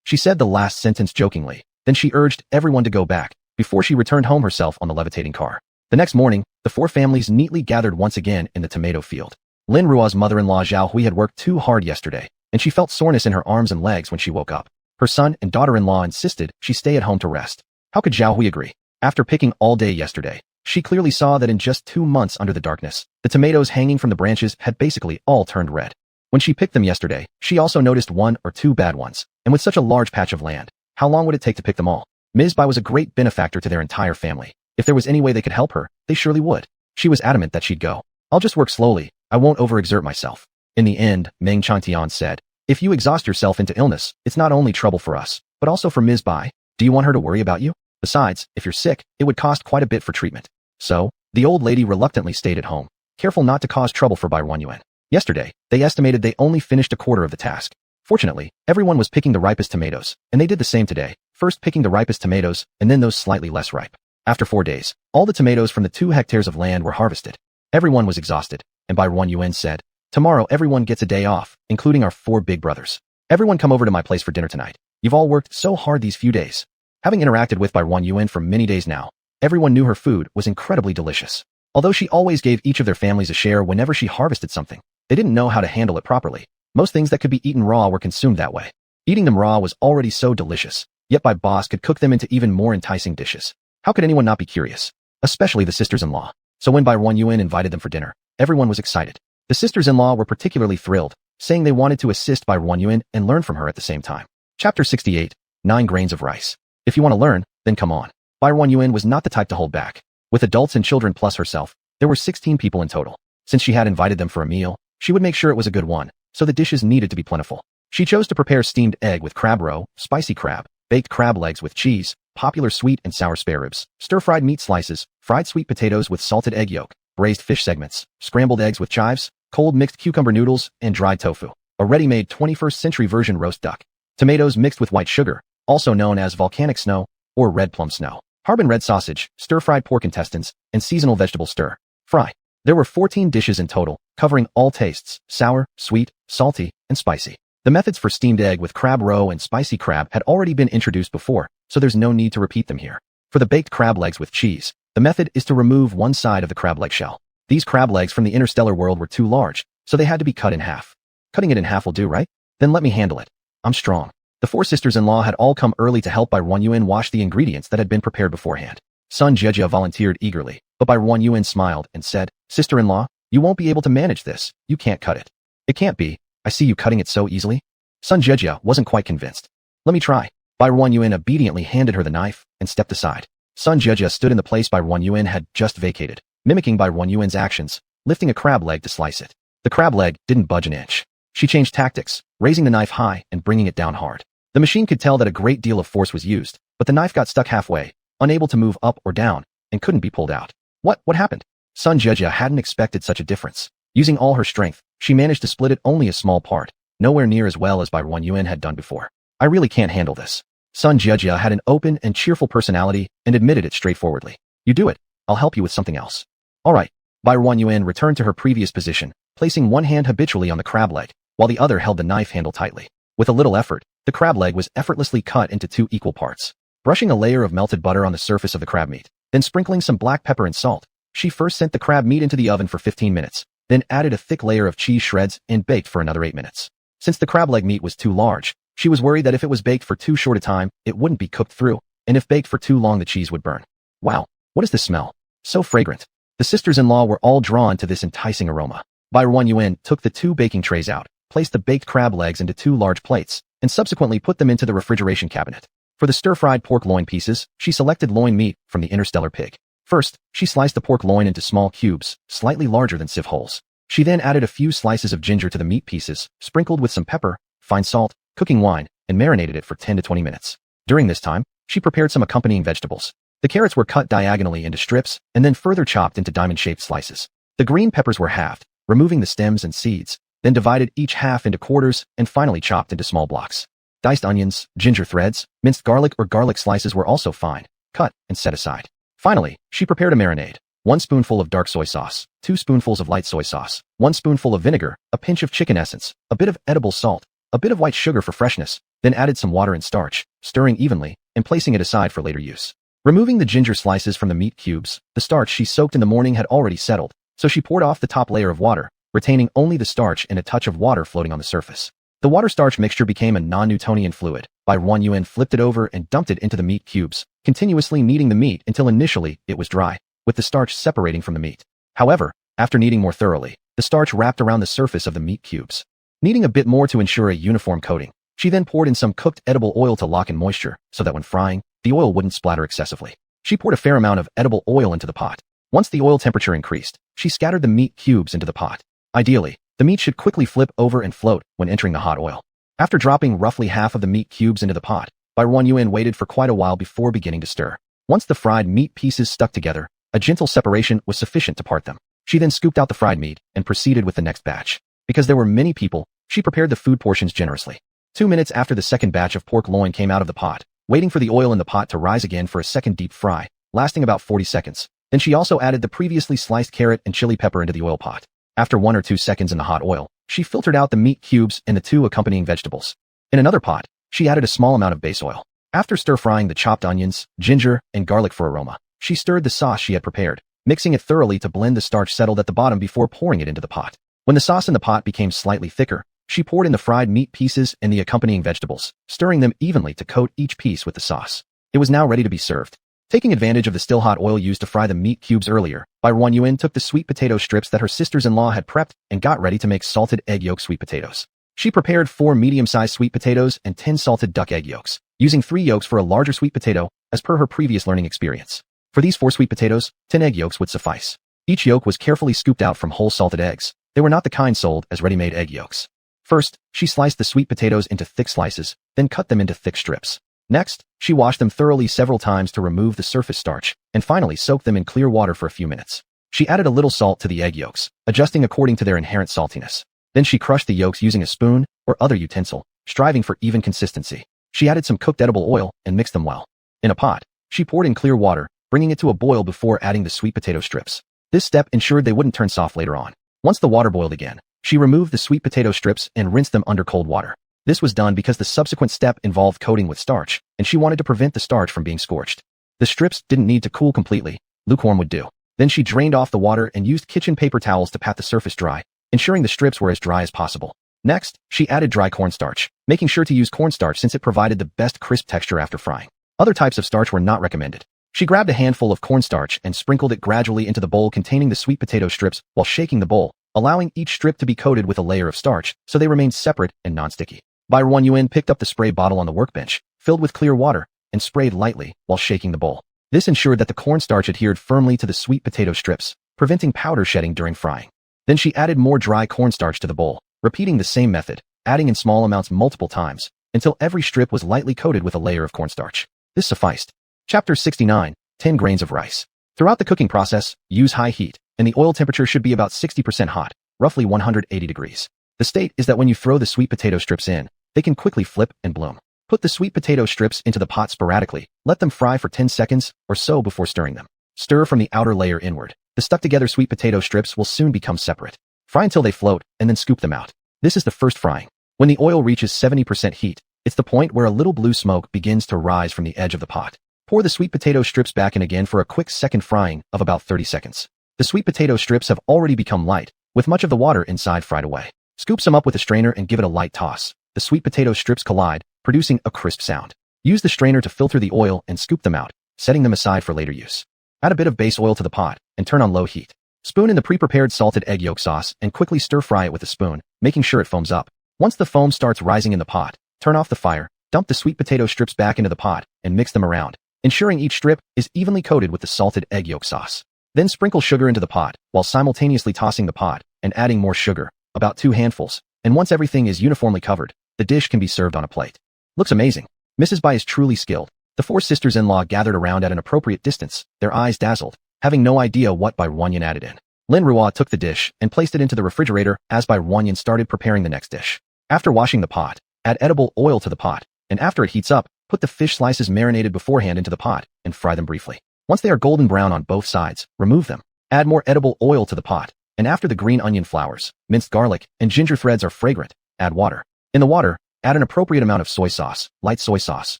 She said the last sentence jokingly, then she urged everyone to go back, before she returned home herself on the levitating car. The next morning, the 4 families neatly gathered once again in the tomato field. Lin Ruo's mother-in-law Zhao Hui had worked too hard yesterday, and she felt soreness in her arms and legs when she woke up. Her son and daughter-in-law insisted she stay at home to rest. How could Zhao Hui agree? After picking all day yesterday, She clearly saw that in just 2 months under the darkness, the tomatoes hanging from the branches had basically all turned red. When she picked them yesterday, she also noticed 1 or 2 bad ones, and with such a large patch of land, how long would it take to pick them all? Ms. Bai was a great benefactor to their entire family. If there was any way they could help her, they surely would. She was adamant that she'd go. I'll just work slowly, I won't overexert myself. In the end, Meng Changtian said, if you exhaust yourself into illness, it's not only trouble for us, but also for Ms. Bai. Do you want her to worry about you? Besides, if you're sick, it would cost quite a bit for treatment. So, the old lady reluctantly stayed at home, careful not to cause trouble for Bai Ruanyuan. Yesterday, they estimated they only finished a quarter of the task. Fortunately, everyone was picking the ripest tomatoes, and they did the same today, first picking the ripest tomatoes, and then those slightly less ripe. After 4 days, all the tomatoes from the 2 hectares of land were harvested. Everyone was exhausted, and Bai Ruanyuan said, tomorrow everyone gets a day off, including our 4 big brothers. Everyone come over to my place for dinner tonight. You've all worked so hard these few days. Having interacted with Bai Ruanyuan for many days now, everyone knew her food was incredibly delicious. Although she always gave each of their families a share whenever she harvested something, they didn't know how to handle it properly. Most things that could be eaten raw were consumed that way. Eating them raw was already so delicious, yet Bai Boss could cook them into even more enticing dishes. How could anyone not be curious? Especially the sisters-in-law. So when Bai Ruanyuan invited them for dinner, everyone was excited. The sisters-in-law were particularly thrilled, saying they wanted to assist Bai Ruanyuan and learn from her at the same time. Chapter 68, 9 Grains of Rice. If you want to learn, then come on. Bai Ruanyuan was not the type to hold back. With adults and children plus herself, there were 16 people in total. Since she had invited them for a meal, she would make sure it was a good one, so the dishes needed to be plentiful. She chose to prepare steamed egg with crab roe, spicy crab, baked crab legs with cheese, popular sweet and sour spare ribs, stir-fried meat slices, fried sweet potatoes with salted egg yolk, braised fish segments, scrambled eggs with chives, cold mixed cucumber noodles, and dried tofu. A ready-made 21st century version roast duck. Tomatoes mixed with white sugar, also known as volcanic snow or red plum snow. Harbin red sausage, stir-fried pork intestines, and seasonal vegetable stir-fry. There were 14 dishes in total, covering all tastes, sour, sweet, salty, and spicy. The methods for steamed egg with crab roe and spicy crab had already been introduced before, so there's no need to repeat them here. For the baked crab legs with cheese, the method is to remove one side of the crab leg shell. These crab legs from the interstellar world were too large, so they had to be cut in half. Cutting it in half will do, right? Then let me handle it. I'm strong. The 4 sisters-in-law had all come early to help Bai Ruanyuan wash the ingredients that had been prepared beforehand. Sun Jejia volunteered eagerly, but Bai Ruanyuan smiled and said, sister-in-law, you won't be able to manage this. You can't cut it. It can't be. I see you cutting it so easily. Sun Jejia wasn't quite convinced. Let me try. Bai Ruanyuan obediently handed her the knife and stepped aside. Sun Jejia stood in the place Bai Ruanyuan had just vacated, mimicking Bai Ruanyuan's actions, lifting a crab leg to slice it. The crab leg didn't budge an inch. She changed tactics, raising the knife high and bringing it down hard. The machine could tell that a great deal of force was used, but the knife got stuck halfway, unable to move up or down, and couldn't be pulled out. What happened? Sun Jejia hadn't expected such a difference. Using all her strength, she managed to split it only a small part, nowhere near as well as Bai Ruanyuan had done before. I really can't handle this. Sun Jejia had an open and cheerful personality and admitted it straightforwardly. You do it. I'll help you with something else. All right. Bai Ruanyuan returned to her previous position, placing one hand habitually on the crab leg, while the other held the knife handle tightly. With a little effort, the crab leg was effortlessly cut into 2 equal parts. Brushing a layer of melted butter on the surface of the crab meat, then sprinkling some black pepper and salt, she first sent the crab meat into the oven for 15 minutes, then added a thick layer of cheese shreds and baked for another 8 minutes. Since the crab leg meat was too large, she was worried that if it was baked for too short a time, it wouldn't be cooked through, and if baked for too long the cheese would burn. Wow, what is this smell? So fragrant. The sisters-in-law were all drawn to this enticing aroma. Bai Ruanyuan took the 2 baking trays out, placed the baked crab legs into 2 large plates, and subsequently put them into the refrigeration cabinet. For the stir-fried pork loin pieces, she selected loin meat from the interstellar pig. First, she sliced the pork loin into small cubes, slightly larger than sieve holes. She then added a few slices of ginger to the meat pieces, sprinkled with some pepper, fine salt, cooking wine, and marinated it for 10 to 20 minutes. During this time, she prepared some accompanying vegetables. The carrots were cut diagonally into strips and then further chopped into diamond-shaped slices. The green peppers were halved, removing the stems and seeds, then divided each half into quarters and finally chopped into small blocks. Diced onions, ginger threads, minced garlic or garlic slices were also fine, cut, and set aside. Finally, she prepared a marinade. 1 spoonful of dark soy sauce, 2 spoonfuls of light soy sauce, 1 spoonful of vinegar, a pinch of chicken essence, a bit of edible salt, a bit of white sugar for freshness, then added some water and starch, stirring evenly, and placing it aside for later use. Removing the ginger slices from the meat cubes, the starch she soaked in the morning had already settled, so she poured off the top layer of water, retaining only the starch and a touch of water floating on the surface. The water-starch mixture became a non-Newtonian fluid. Bai Ruanyuan flipped it over and dumped it into the meat cubes, continuously kneading the meat until initially it was dry. with the starch separating from the meat. However, after kneading more thoroughly, the starch wrapped around the surface of the meat cubes. Kneading a bit more to ensure a uniform coating, she then poured in some cooked edible oil to lock in moisture so that when frying, the oil wouldn't splatter excessively. She poured a fair amount of edible oil into the pot. Once the oil temperature increased, she scattered the meat cubes into the pot. Ideally, the meat should quickly flip over and float when entering the hot oil. After dropping roughly half of the meat cubes into the pot, Barren Yuan waited for quite a while before beginning to stir. Once the fried meat pieces stuck together, a gentle separation was sufficient to part them. She then scooped out the fried meat and proceeded with the next batch. Because there were many people, she prepared the food portions generously. 2 minutes after the second batch of pork loin came out of the pot, waiting for the oil in the pot to rise again for a second deep fry, lasting about 40 seconds. Then she also added the previously sliced carrot and chili pepper into the oil pot. After 1 or 2 seconds in the hot oil, she filtered out the meat cubes and the 2 accompanying vegetables. In another pot, she added a small amount of base oil. After stir-frying the chopped onions, ginger, and garlic for aroma, she stirred the sauce she had prepared, mixing it thoroughly to blend the starch settled at the bottom before pouring it into the pot. When the sauce in the pot became slightly thicker, she poured in the fried meat pieces and the accompanying vegetables, stirring them evenly to coat each piece with the sauce. It was now ready to be served. Taking advantage of the still hot oil used to fry the meat cubes earlier, Barren Yuan took the sweet potato strips that her sisters-in-law had prepped and got ready to make salted egg yolk sweet potatoes. She prepared 4 medium-sized sweet potatoes and 10 salted duck egg yolks, using 3 yolks for a larger sweet potato, as per her previous learning experience. For these 4 sweet potatoes, 10 egg yolks would suffice. Each yolk was carefully scooped out from whole salted eggs. They were not the kind sold as ready-made egg yolks. First, she sliced the sweet potatoes into thick slices, then cut them into thick strips. Next, she washed them thoroughly several times to remove the surface starch, and finally soaked them in clear water for a few minutes. She added a little salt to the egg yolks, adjusting according to their inherent saltiness. Then she crushed the yolks using a spoon or other utensil, striving for even consistency. She added some cooked edible oil and mixed them well. In a pot, she poured in clear water, bringing it to a boil before adding the sweet potato strips. This step ensured they wouldn't turn soft later on. Once the water boiled again, she removed the sweet potato strips and rinsed them under cold water. This was done because the subsequent step involved coating with starch, and she wanted to prevent the starch from being scorched. The strips didn't need to cool completely. Lukewarm would do. Then she drained off the water and used kitchen paper towels to pat the surface dry, ensuring the strips were as dry as possible. Next, she added dry cornstarch, making sure to use cornstarch since it provided the best crisp texture after frying. Other types of starch were not recommended. She grabbed a handful of cornstarch and sprinkled it gradually into the bowl containing the sweet potato strips while shaking the bowl, allowing each strip to be coated with a layer of starch so they remained separate and non-sticky. Barren Yuan picked up the spray bottle on the workbench, filled with clear water, and sprayed lightly while shaking the bowl. This ensured that the cornstarch adhered firmly to the sweet potato strips, preventing powder shedding during frying. Then she added more dry cornstarch to the bowl, repeating the same method, adding in small amounts multiple times, until every strip was lightly coated with a layer of cornstarch. This sufficed. Chapter 69, 10 grains of rice. Throughout the cooking process, use high heat, and the oil temperature should be about 60% hot, roughly 180 degrees. The state is that when you throw the sweet potato strips in, they can quickly flip and bloom. Put the sweet potato strips into the pot sporadically, let them fry for 10 seconds or so before stirring them. Stir from the outer layer inward. The stuck-together sweet potato strips will soon become separate. Fry until they float, and then scoop them out. This is the first frying. When the oil reaches 70% heat, it's the point where a little blue smoke begins to rise from the edge of the pot. Pour the sweet potato strips back in again for a quick second frying of about 30 seconds. The sweet potato strips have already become light, with much of the water inside fried away. Scoop some up with a strainer and give it a light toss. The sweet potato strips collide, producing a crisp sound. Use the strainer to filter the oil and scoop them out, setting them aside for later use. Add a bit of base oil to the pot, and turn on low heat. Spoon in the pre-prepared salted egg yolk sauce and quickly stir-fry it with a spoon, making sure it foams up. Once the foam starts rising in the pot, turn off the fire, dump the sweet potato strips back into the pot, and mix them around, ensuring each strip is evenly coated with the salted egg yolk sauce. Then sprinkle sugar into the pot, while simultaneously tossing the pot, and adding more sugar, about 2 handfuls, and once everything is uniformly covered, the dish can be served on a plate. Looks amazing. Mrs. Bai is truly skilled. The 4 sisters-in-law gathered around at an appropriate distance, their eyes dazzled, having no idea what Barren Yuan added in. Lin Rua took the dish and placed it into the refrigerator as Barren Yuan started preparing the next dish. After washing the pot, add edible oil to the pot, and after it heats up, put the fish slices marinated beforehand into the pot and fry them briefly. Once they are golden brown on both sides, remove them. Add more edible oil to the pot, and after the green onion flowers, minced garlic, and ginger threads are fragrant, add water. In the water, add an appropriate amount of soy sauce, light soy sauce,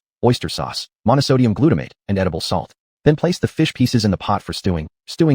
oyster sauce, monosodium glutamate, and edible salt. Then place the fish pieces in the pot for stewing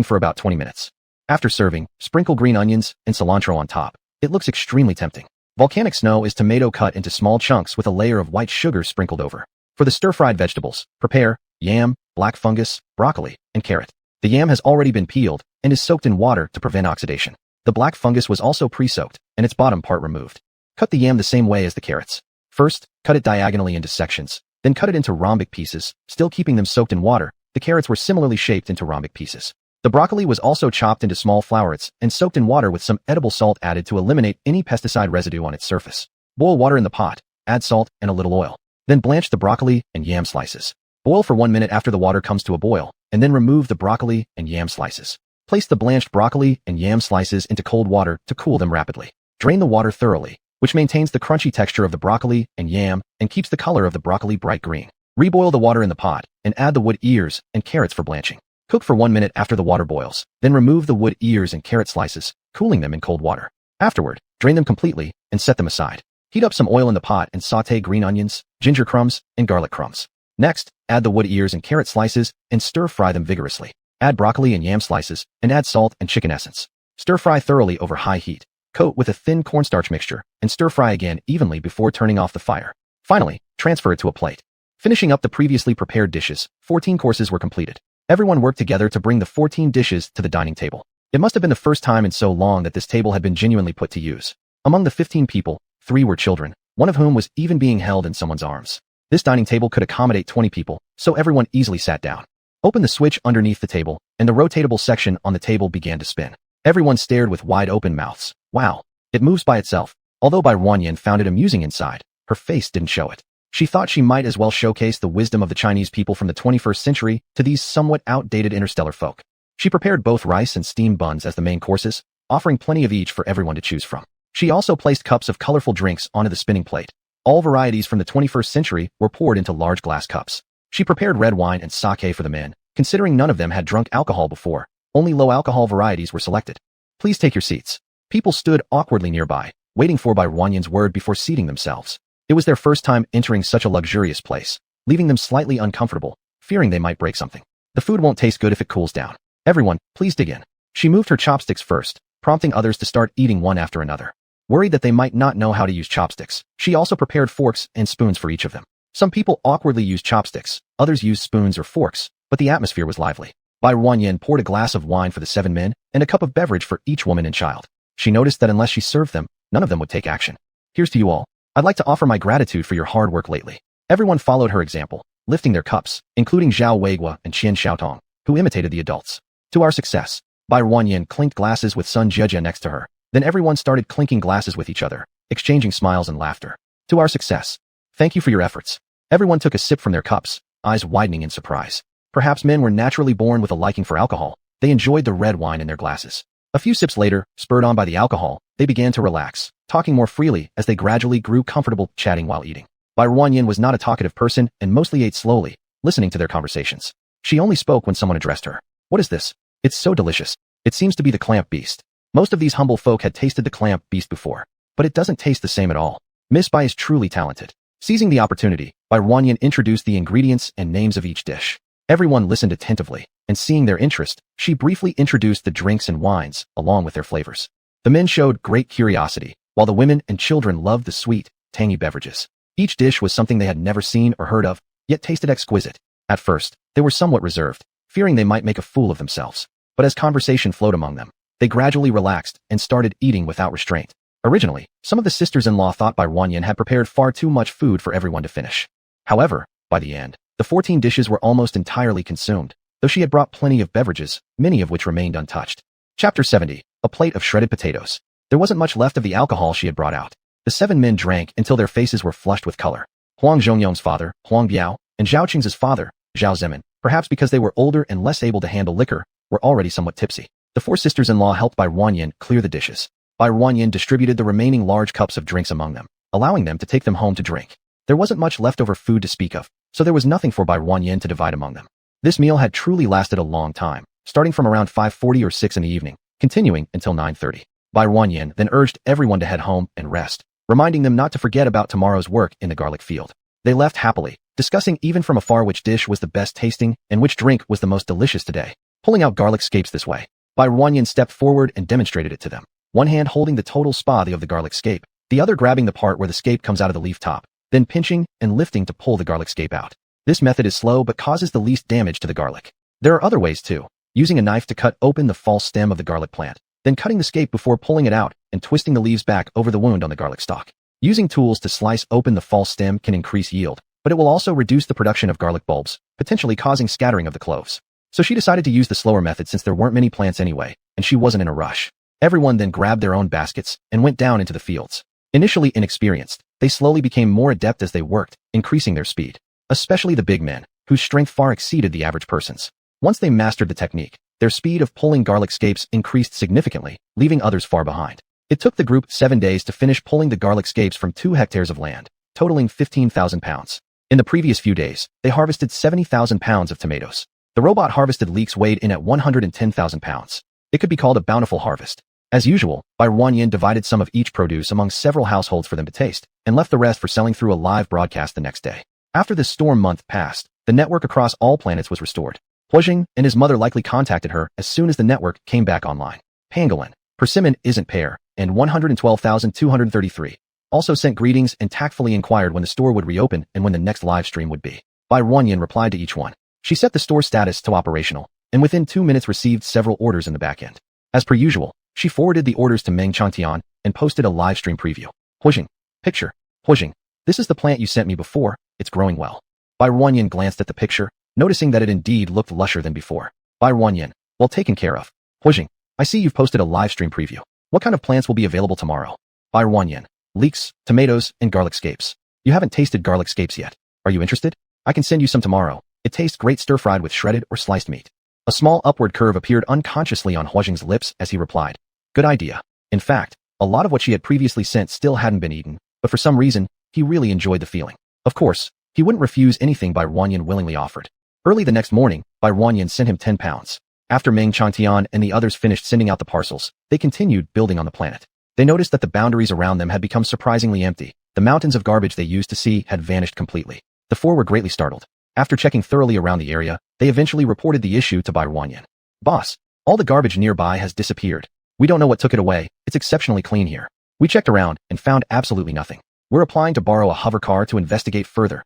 for about 20 minutes. After serving, sprinkle green onions and cilantro on top. It looks extremely tempting. Volcanic snow is tomato cut into small chunks with a layer of white sugar sprinkled over. For the stir-fried vegetables, prepare yam, black fungus, broccoli, and carrot. The yam has already been peeled and is soaked in water to prevent oxidation. The black fungus was also pre-soaked and its bottom part removed. Cut the yam the same way as the carrots. First, cut it diagonally into sections, then cut it into rhombic pieces, still keeping them soaked in water. The carrots were similarly shaped into rhombic pieces. The broccoli was also chopped into small flowerets and soaked in water with some edible salt added to eliminate any pesticide residue on its surface. Boil water in the pot, add salt and a little oil. Then blanch the broccoli and yam slices. Boil for 1 minute after the water comes to a boil, and then remove the broccoli and yam slices. Place the blanched broccoli and yam slices into cold water to cool them rapidly. Drain the water thoroughly, which maintains the crunchy texture of the broccoli and yam and keeps the color of the broccoli bright green. Reboil the water in the pot and add the wood ears and carrots for blanching. Cook for 1 minute after the water boils, then remove the wood ears and carrot slices, cooling them in cold water. Afterward, drain them completely and set them aside. Heat up some oil in the pot and sauté green onions, ginger crumbs, and garlic crumbs. Next, add the wood ears and carrot slices and stir-fry them vigorously. Add broccoli and yam slices and add salt and chicken essence. Stir-fry thoroughly over high heat. Coat with a thin cornstarch mixture and stir-fry again evenly before turning off the fire. Finally, transfer it to a plate. Finishing up the previously prepared dishes, 14 courses were completed. Everyone worked together to bring the 14 dishes to the dining table. It must have been the first time in so long that this table had been genuinely put to use. Among the 15 people, 3 were children, one of whom was even being held in someone's arms. This dining table could accommodate 20 people, so everyone easily sat down. Open the switch underneath the table, and the rotatable section on the table began to spin. Everyone stared with wide open mouths. Wow, it moves by itself. Although Bai Ruanyan found it amusing inside, her face didn't show it. She thought she might as well showcase the wisdom of the Chinese people from the 21st century to these somewhat outdated interstellar folk. She prepared both rice and steamed buns as the main courses, offering plenty of each for everyone to choose from. She also placed cups of colorful drinks onto the spinning plate. All varieties from the 21st century were poured into large glass cups. She prepared red wine and sake for the men, considering none of them had drunk alcohol before. Only low-alcohol varieties were selected. Please take your seats. People stood awkwardly nearby, waiting for Bai Ruanyan's word before seating themselves. It was their first time entering such a luxurious place, leaving them slightly uncomfortable, fearing they might break something. The food won't taste good if it cools down. Everyone, please dig in. She moved her chopsticks first, prompting others to start eating one after another. Worried that they might not know how to use chopsticks, she also prepared forks and spoons for each of them. Some people awkwardly used chopsticks, others used spoons or forks, but the atmosphere was lively. Bai Ruanyan poured a glass of wine for the 7 men and a cup of beverage for each woman and child. She noticed that unless she served them, none of them would take action. Here's to you all. I'd like to offer my gratitude for your hard work lately. Everyone followed her example, lifting their cups, including Zhao Weigua and Qian Xiaotong, who imitated the adults. To our success. Bai Ruanyan clinked glasses with Sun Jejia next to her. Then everyone started clinking glasses with each other, exchanging smiles and laughter. To our success. Thank you for your efforts. Everyone took a sip from their cups, eyes widening in surprise. Perhaps men were naturally born with a liking for alcohol. They enjoyed the red wine in their glasses. A few sips later, spurred on by the alcohol, they began to relax, talking more freely as they gradually grew comfortable chatting while eating. Bai Ruanyan was not a talkative person and mostly ate slowly, listening to their conversations. She only spoke when someone addressed her. What is this? It's so delicious. It seems to be the clamp beast. Most of these humble folk had tasted the clamp beast before, but it doesn't taste the same at all. Miss Bai is truly talented. Seizing the opportunity, Bai Ruanyan introduced the ingredients and names of each dish. Everyone listened attentively, and seeing their interest, she briefly introduced the drinks and wines, along with their flavors. The men showed great curiosity, while the women and children loved the sweet, tangy beverages. Each dish was something they had never seen or heard of, yet tasted exquisite. At first, they were somewhat reserved, fearing they might make a fool of themselves. But as conversation flowed among them, they gradually relaxed and started eating without restraint. Originally, some of the sisters-in-law thought Bai Ruanyan had prepared far too much food for everyone to finish. However, by the end, the 14 dishes were almost entirely consumed, though she had brought plenty of beverages, many of which remained untouched. Chapter 70. A plate of shredded potatoes. There wasn't much left of the alcohol she had brought out. The 7 men drank until their faces were flushed with color. Huang Zhongyong's father, Huang Biao, and Zhao Qing's father, Zhao Zemin, perhaps because they were older and less able to handle liquor, were already somewhat tipsy. The 4 sisters-in-law helped Bai Ruanyan clear the dishes. Bai Ruanyan distributed the remaining large cups of drinks among them, allowing them to take them home to drink. There wasn't much leftover food to speak of, so there was nothing for Bai Ruanyan to divide among them. This meal had truly lasted a long time, starting from around 5:40 or 6 in the evening, continuing until 9:30. Bai Ruanyan then urged everyone to head home and rest, reminding them not to forget about tomorrow's work in the garlic field. They left happily, discussing even from afar which dish was the best tasting and which drink was the most delicious today. Pulling out garlic scapes this way, Bai Ruanyan stepped forward and demonstrated it to them. One hand holding the total spathe of the garlic scape, the other grabbing the part where the scape comes out of the leaf top, then pinching and lifting to pull the garlic scape out. This method is slow but causes the least damage to the garlic. There are other ways too. using a knife to cut open the false stem of the garlic plant, then cutting the scape before pulling it out and twisting the leaves back over the wound on the garlic stalk. Using tools to slice open the false stem can increase yield, but it will also reduce the production of garlic bulbs, potentially causing scattering of the cloves. So she decided to use the slower method since there weren't many plants anyway, and she wasn't in a rush. Everyone then grabbed their own baskets and went down into the fields. Initially inexperienced, they slowly became more adept as they worked, increasing their speed. Especially the big men, whose strength far exceeded the average person's. Once they mastered the technique, their speed of pulling garlic scapes increased significantly, leaving others far behind. It took the group 7 days to finish pulling the garlic scapes from 2 hectares of land, totaling 15,000 pounds. In the previous few days, they harvested 70,000 pounds of tomatoes. The robot harvested leeks weighed in at 110,000 pounds. It could be called a bountiful harvest. As usual, Barren divided some of each produce among several households for them to taste, and left the rest for selling through a live broadcast the next day. After the storm month passed, the network across all planets was restored. Huijing and his mother likely contacted her as soon as the network came back online. Pangolin, Persimmon isn't pear, and 112,233. Also sent greetings and tactfully inquired when the store would reopen and when the next live stream would be. Barren replied to each one. She set the store status to operational, and within 2 minutes received several orders in the back end. As per usual, she forwarded the orders to Meng Chantian and posted a live stream preview. Huijing. Picture. Huijing. This is the plant you sent me before, it's growing well. Barren glanced at the picture, noticing that it indeed looked lusher than before. Barren. Well taken care of. Huijing. I see you've posted a live stream preview. What kind of plants will be available tomorrow? Barren. Leeks, tomatoes, and garlic scapes. You haven't tasted garlic scapes yet. Are you interested? I can send you some tomorrow. It tastes great stir-fried with shredded or sliced meat. A small upward curve appeared unconsciously on Huijing's lips as he replied. Good idea. In fact, a lot of what she had previously sent still hadn't been eaten, but for some reason, he really enjoyed the feeling. Of course, he wouldn't refuse anything Barren willingly offered. Early the next morning, Barren sent him 10 pounds. After Meng Chantian and the others finished sending out the parcels, they continued building on the planet. They noticed that the boundaries around them had become surprisingly empty. The mountains of garbage they used to see had vanished completely. The four were greatly startled. After checking thoroughly around the area, they eventually reported the issue to Barren. Boss, all the garbage nearby has disappeared. We don't know what took it away. It's exceptionally clean here. We checked around and found absolutely nothing. We're applying to borrow a hover car to investigate further.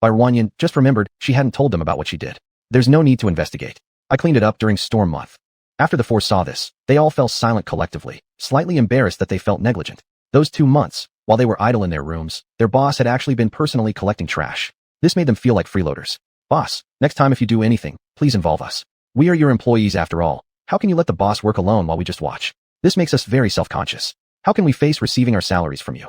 Barren just remembered she hadn't told them about what she did. There's no need to investigate. I cleaned it up during storm month. After the four saw this, they all fell silent collectively, slightly embarrassed that they felt negligent. Those 2 months, while they were idle in their rooms, their boss had actually been personally collecting trash. This made them feel like freeloaders. Boss, next time if you do anything, please involve us. We are your employees after all. How can you let the boss work alone while we just watch? This makes us very self-conscious. How can we face receiving our salaries from you?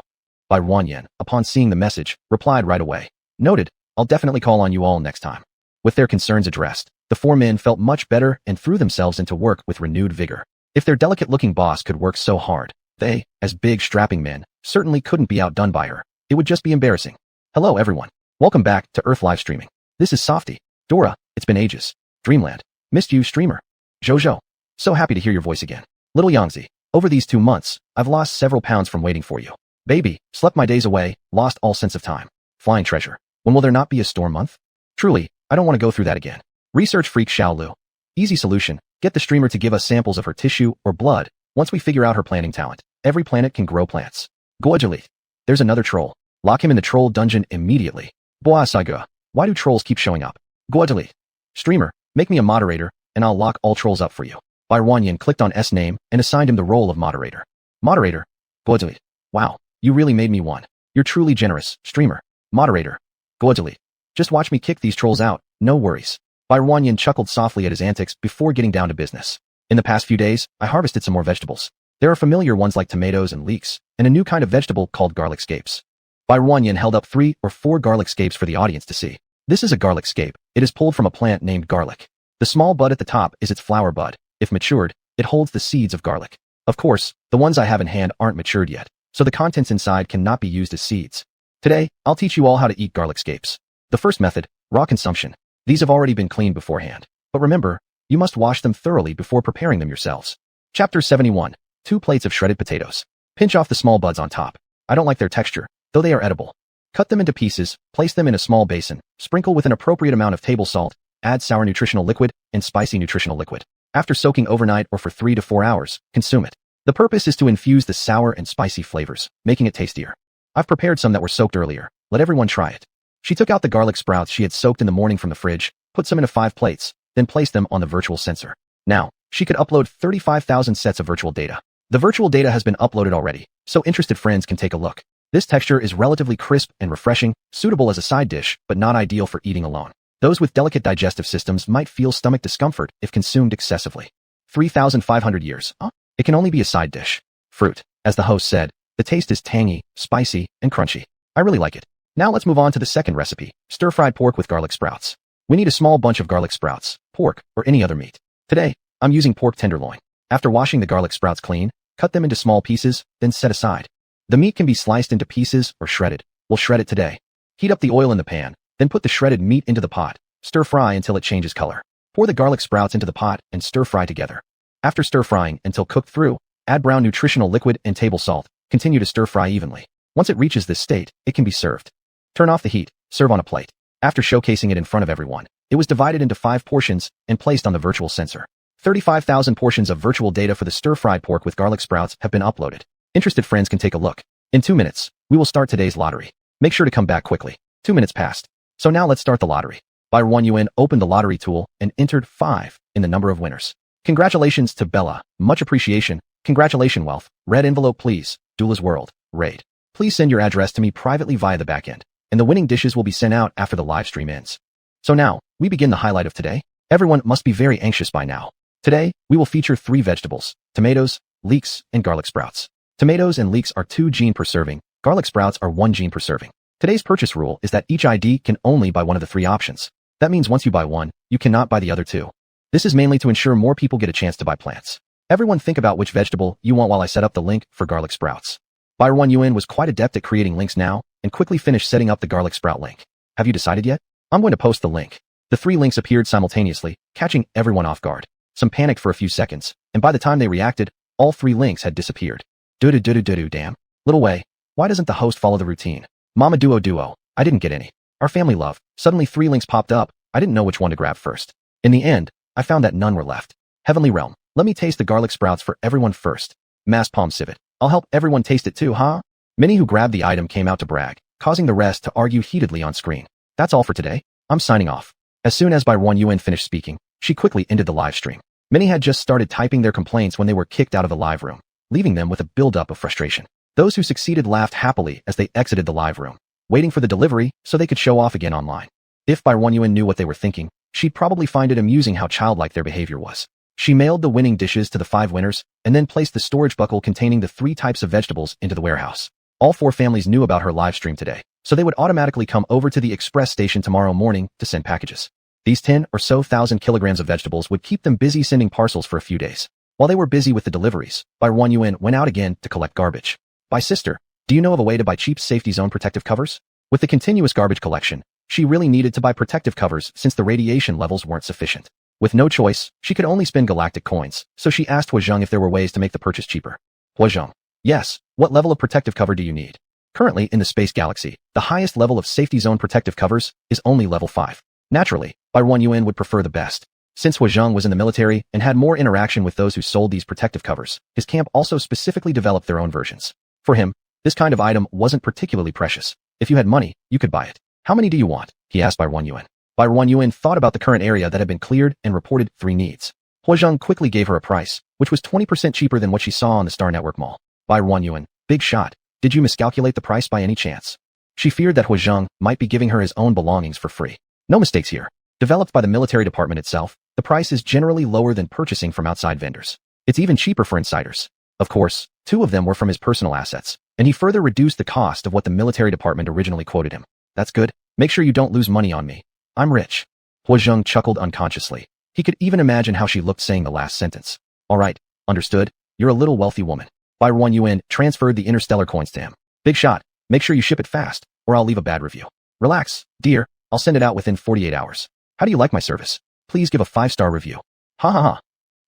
Barren, upon seeing the message, replied right away. Noted, I'll definitely call on you all next time. With their concerns addressed, the 4 men felt much better and threw themselves into work with renewed vigor. If their delicate-looking boss could work so hard, they, as big, strapping men, certainly couldn't be outdone by her. It would just be embarrassing. Hello everyone. Welcome back to Earth Live Streaming. This is Softy. Dora, it's been ages. Dreamland. Missed you, streamer. Jojo. So happy to hear your voice again. Little Yangzi. Over these 2 months, I've lost several pounds from waiting for you. Baby, slept my days away, lost all sense of time. Flying treasure. When will there not be a storm month? Truly, I don't want to go through that again. Research freak Xiaolu. Easy solution. Get the streamer to give us samples of her tissue or blood. Once we figure out her planting talent, every planet can grow plants. Goajalit. There's another troll. Lock him in the troll dungeon immediately. Boa Saigua. Why do trolls keep showing up? Goajalit. Streamer, make me a moderator, and I'll lock all trolls up for you. Barren clicked on S name and assigned him the role of moderator. Moderator. Goajalit. Wow, you really made me one. You're truly generous, streamer. Moderator. Goajalit. Just watch me kick these trolls out, no worries. Barren chuckled softly at his antics before getting down to business. In the past few days, I harvested some more vegetables. There are familiar ones like tomatoes and leeks, and a new kind of vegetable called garlic scapes. Barren held up 3 or 4 garlic scapes for the audience to see. This is a garlic scape. It is pulled from a plant named garlic. The small bud at the top is its flower bud. If matured, it holds the seeds of garlic. Of course, the ones I have in hand aren't matured yet, so the contents inside cannot be used as seeds. Today, I'll teach you all how to eat garlic scapes. The first method, raw consumption. These have already been cleaned beforehand. But remember, you must wash them thoroughly before preparing them yourselves. Chapter 71. 2 plates of shredded potatoes. Pinch off the small buds on top. I don't like their texture, though they are edible. Cut them into pieces, place them in a small basin, sprinkle with an appropriate amount of table salt, add sour nutritional liquid and spicy nutritional liquid. After soaking overnight or for 3 to 4 hours, consume it. The purpose is to infuse the sour and spicy flavors, making it tastier. I've prepared some that were soaked earlier. Let everyone try it. She took out the garlic sprouts she had soaked in the morning from the fridge, put some into 5 plates, then placed them on the virtual sensor. Now, she could upload 35,000 sets of virtual data. The virtual data has been uploaded already, so interested friends can take a look. This texture is relatively crisp and refreshing, suitable as a side dish, but not ideal for eating alone. Those with delicate digestive systems might feel stomach discomfort if consumed excessively. 3,500 years. It can only be a side dish. Fruit. As the host said, the taste is tangy, spicy, and crunchy. I really like it. Now let's move on to the second recipe, stir-fried pork with garlic sprouts. We need a small bunch of garlic sprouts, pork, or any other meat. Today, I'm using pork tenderloin. After washing the garlic sprouts clean, cut them into small pieces, then set aside. The meat can be sliced into pieces or shredded. We'll shred it today. Heat up the oil in the pan, then put the shredded meat into the pot. Stir-fry until it changes color. Pour the garlic sprouts into the pot and stir-fry together. After stir-frying until cooked through, add brown nutritional liquid and table salt. Continue to stir-fry evenly. Once it reaches this state, it can be served. Turn off the heat. Serve on a plate. After showcasing it in front of everyone, it was divided into 5 portions and placed on the virtual sensor. 35,000 portions of virtual data for the stir-fried pork with garlic sprouts have been uploaded. Interested friends can take a look. In 2 minutes, we will start today's lottery. Make sure to come back quickly. 2 minutes passed. So now let's start the lottery. By 1 UN opened the lottery tool and entered 5 in the number of winners. Congratulations to Bella. Much appreciation. Congratulations, Wealth. Red envelope please. Doula's World. Raid. Please send your address to me privately via the backend, and the winning dishes will be sent out after the live stream ends. So now, we begin the highlight of today. Everyone must be very anxious by now. Today, we will feature 3 vegetables, tomatoes, leeks, and garlic sprouts. Tomatoes and leeks are 2 gene per serving, garlic sprouts are 1 gene per serving. Today's purchase rule is that each ID can only buy one of the 3 options. That means once you buy one, you cannot buy the other 2. This is mainly to ensure more people get a chance to buy plants. Everyone think about which vegetable you want while I set up the link for garlic sprouts. Buyer 1 UN was quite adept at creating links now and quickly finished setting up the garlic sprout link. Have you decided yet? I'm going to post the link. The 3 links appeared simultaneously, catching everyone off guard. Some panicked for a few seconds, and by the time they reacted, all 3 links had disappeared. Damn. Little way. Why doesn't the host follow the routine? Mama duo. I didn't get any. Our family love. Suddenly 3 links popped up. I didn't know which one to grab first. In the end, I found that none were left. Heavenly Realm. Let me taste the garlic sprouts for everyone first. Mass palm civet. I'll help everyone taste it too, huh? Many who grabbed the item came out to brag, causing the rest to argue heatedly on screen. That's all for today. I'm signing off. As soon as Buyer 1 UN finished speaking, she quickly ended the live stream. Many had just started typing their complaints when they were kicked out of the live room, leaving them with a buildup of frustration. Those who succeeded laughed happily as they exited the live room, waiting for the delivery so they could show off again online. If Buyer 1 UN knew what they were thinking, she'd probably find it amusing how childlike their behavior was. She mailed the winning dishes to the 5 winners and then placed the storage buckle containing the 3 types of vegetables into the warehouse. All 4 families knew about her live stream today, so they would automatically come over to the express station tomorrow morning to send packages. These 10 or so thousand kilograms of vegetables would keep them busy sending parcels for a few days. While they were busy with the deliveries, Buyer 1 UN went out again to collect garbage. By sister, do you know of a way to buy cheap safety zone protective covers? With the continuous garbage collection, she really needed to buy protective covers since the radiation levels weren't sufficient. With no choice, she could only spend galactic coins, so she asked Huazheng if there were ways to make the purchase cheaper. Huazheng. Yes, what level of protective cover do you need? Currently, in the space galaxy, the highest level of safety zone protective covers is only level 5. Naturally, Buyer 1 UN would prefer the best. Since Huazheng was in the military and had more interaction with those who sold these protective covers, his camp also specifically developed their own versions. For him, this kind of item wasn't particularly precious. If you had money, you could buy it. How many do you want? He asked Buyer 1 UN. Buyer 1 UN thought about the current area that had been cleared and reported 3 needs. Huazheng quickly gave her a price, which was 20% cheaper than what she saw on the Star Network Mall. Buyer 1 UN. Big shot. Did you miscalculate the price by any chance? She feared that Huazheng might be giving her his own belongings for free. No mistakes here. Developed by the military department itself, the price is generally lower than purchasing from outside vendors. It's even cheaper for insiders. Of course, 2 of them were from his personal assets, and he further reduced the cost of what the military department originally quoted him. That's good. Make sure you don't lose money on me. I'm rich. Huazheng chuckled unconsciously. He could even imagine how she looked saying the last sentence. All right, understood. You're a little wealthy woman. Buyer 1 UN transferred the interstellar coins to him. Big shot. Make sure you ship it fast, or I'll leave a bad review. Relax, dear. I'll send it out within 48 hours. How do you like my service? Please give a 5-star review. Ha ha ha.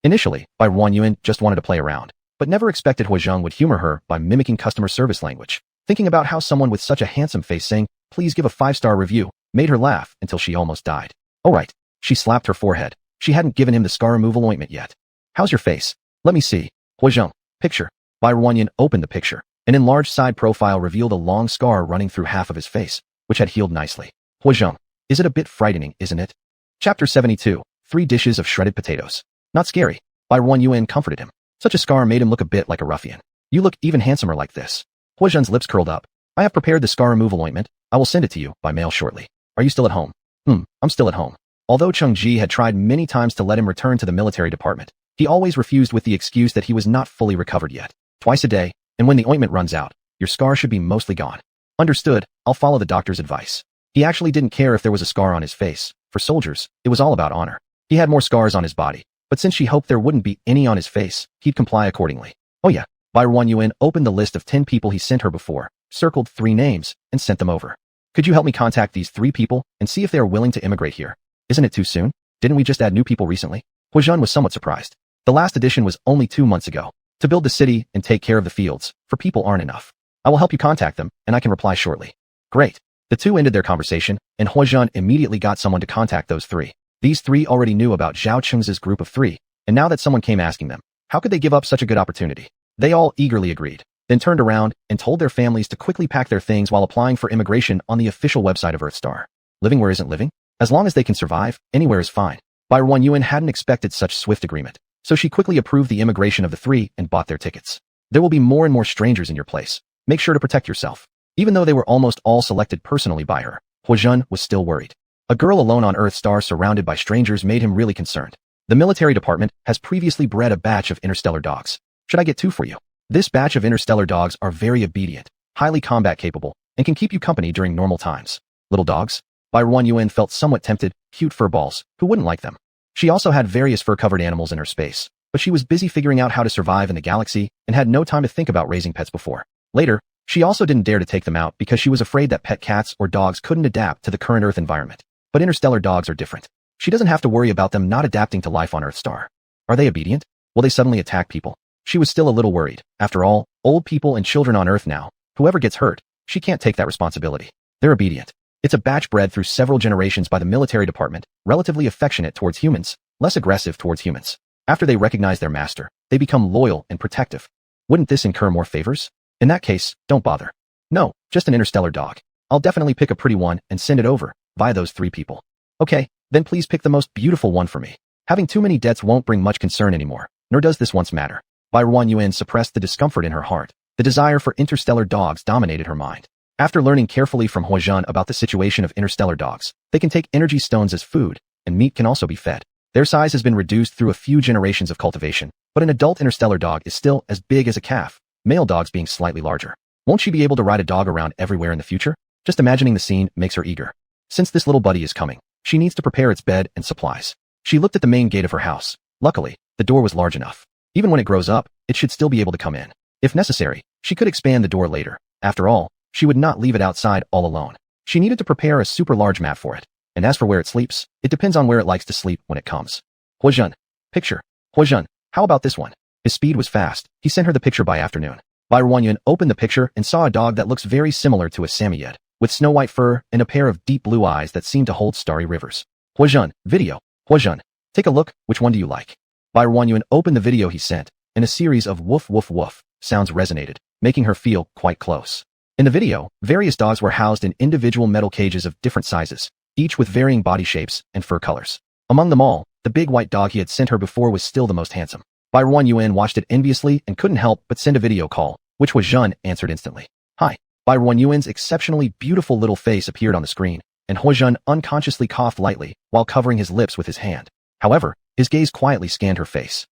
Initially, Buyer 1 UN just wanted to play around, but never expected Huazheng would humor her by mimicking customer service language. Thinking about how someone with such a handsome face saying, please give a 5-star review, made her laugh until she almost died. All right. She slapped her forehead. She hadn't given him the scar removal ointment yet. How's your face? Let me see. Huazheng. Picture. Buyer 1 UN opened the picture. An enlarged side profile revealed a long scar running through half of his face, which had healed nicely. Huazheng. Is it a bit frightening, isn't it? Chapter 72. 3 dishes of shredded potatoes. Not scary. Barren Yuan comforted him. Such a scar made him look a bit like a ruffian. You look even handsomer like this. Huazhen's lips curled up. I have prepared the scar removal ointment. I will send it to you by mail shortly. Are you still at home? I'm still at home. Although Cheng Ji had tried many times to let him return to the military department, he always refused with the excuse that he was not fully recovered yet. Twice a day, and when the ointment runs out, your scar should be mostly gone. Understood, I'll follow the doctor's advice. He actually didn't care if there was a scar on his face. For soldiers, it was all about honor. He had more scars on his body, but since she hoped there wouldn't be any on his face, he'd comply accordingly. Oh yeah, Barren Yuan opened the list of 10 people he sent her before, circled 3 names, and sent them over. Could you help me contact these 3 people and see if they are willing to immigrate here? Isn't it too soon? Didn't we just add new people recently? Huazhen was somewhat surprised. The last addition was only 2 months ago. To build the city and take care of the fields, for people aren't enough. I will help you contact them, and I can reply shortly. Great. The 2 ended their conversation, and Huazhen immediately got someone to contact those 3. These 3 already knew about Zhao Cheng's group of 3, and now that someone came asking them, how could they give up such a good opportunity? They all eagerly agreed, then turned around and told their families to quickly pack their things while applying for immigration on the official website of Earthstar. Living where isn't living? As long as they can survive, anywhere is fine. Barren Yuan hadn't expected such swift agreement, so she quickly approved the immigration of the 3 and bought their tickets. There will be more and more strangers in your place. Make sure to protect yourself. Even though they were almost all selected personally by her, Huazhen was still worried. A girl alone on Earthstar surrounded by strangers made him really concerned. The military department has previously bred a batch of interstellar dogs. Should I get 2 for you? This batch of interstellar dogs are very obedient, highly combat capable, and can keep you company during normal times. Little dogs? Barren Yuan felt somewhat tempted, cute furballs, who wouldn't like them? She also had various fur-covered animals in her space, but she was busy figuring out how to survive in the galaxy and had no time to think about raising pets before. Later, she also didn't dare to take them out because she was afraid that pet cats or dogs couldn't adapt to the current Earth environment. But interstellar dogs are different. She doesn't have to worry about them not adapting to life on Earthstar. Are they obedient? Will they suddenly attack people? She was still a little worried. After all, old people and children on Earth now. Whoever gets hurt, she can't take that responsibility. They're obedient. It's a batch bred through several generations by the military department, relatively affectionate towards humans, less aggressive towards humans. After they recognize their master, they become loyal and protective. Wouldn't this incur more favors? In that case, don't bother. No, just an interstellar dog. I'll definitely pick a pretty one and send it over, via those 3 people. Okay, then please pick the most beautiful one for me. Having too many debts won't bring much concern anymore, nor does this once matter. Barren Yuan suppressed the discomfort in her heart. The desire for interstellar dogs dominated her mind. After learning carefully from Huazhen about the situation of interstellar dogs, they can take energy stones as food, and meat can also be fed. Their size has been reduced through a few generations of cultivation, but an adult interstellar dog is still as big as a calf, male dogs being slightly larger. Won't she be able to ride a dog around everywhere in the future? Just imagining the scene makes her eager. Since this little buddy is coming, she needs to prepare its bed and supplies. She looked at the main gate of her house. Luckily, the door was large enough. Even when it grows up, it should still be able to come in. If necessary, she could expand the door later. After all, she would not leave it outside all alone. She needed to prepare a super large mat for it. And as for where it sleeps, it depends on where it likes to sleep when it comes. Huazhen. Picture. Huazhen, how about this one? His speed was fast. He sent her the picture by afternoon. Barren Yuan opened the picture and saw a dog that looks very similar to a Samoyed, with snow-white fur and a pair of deep blue eyes that seem to hold starry rivers. Huazhen, video. Huazhen, take a look, which one do you like? Barren Yuan opened the video he sent, and a series of woof woof woof sounds resonated, making her feel quite close. In the video, various dogs were housed in individual metal cages of different sizes, each with varying body shapes and fur colors. Among them all, the big white dog he had sent her before was still the most handsome. Barren Yuan watched it enviously and couldn't help but send a video call, which Huazhen answered instantly. Hi. Barren Yuan's exceptionally beautiful little face appeared on the screen, and Huazhen unconsciously coughed lightly while covering his lips with his hand. However, his gaze quietly scanned her face.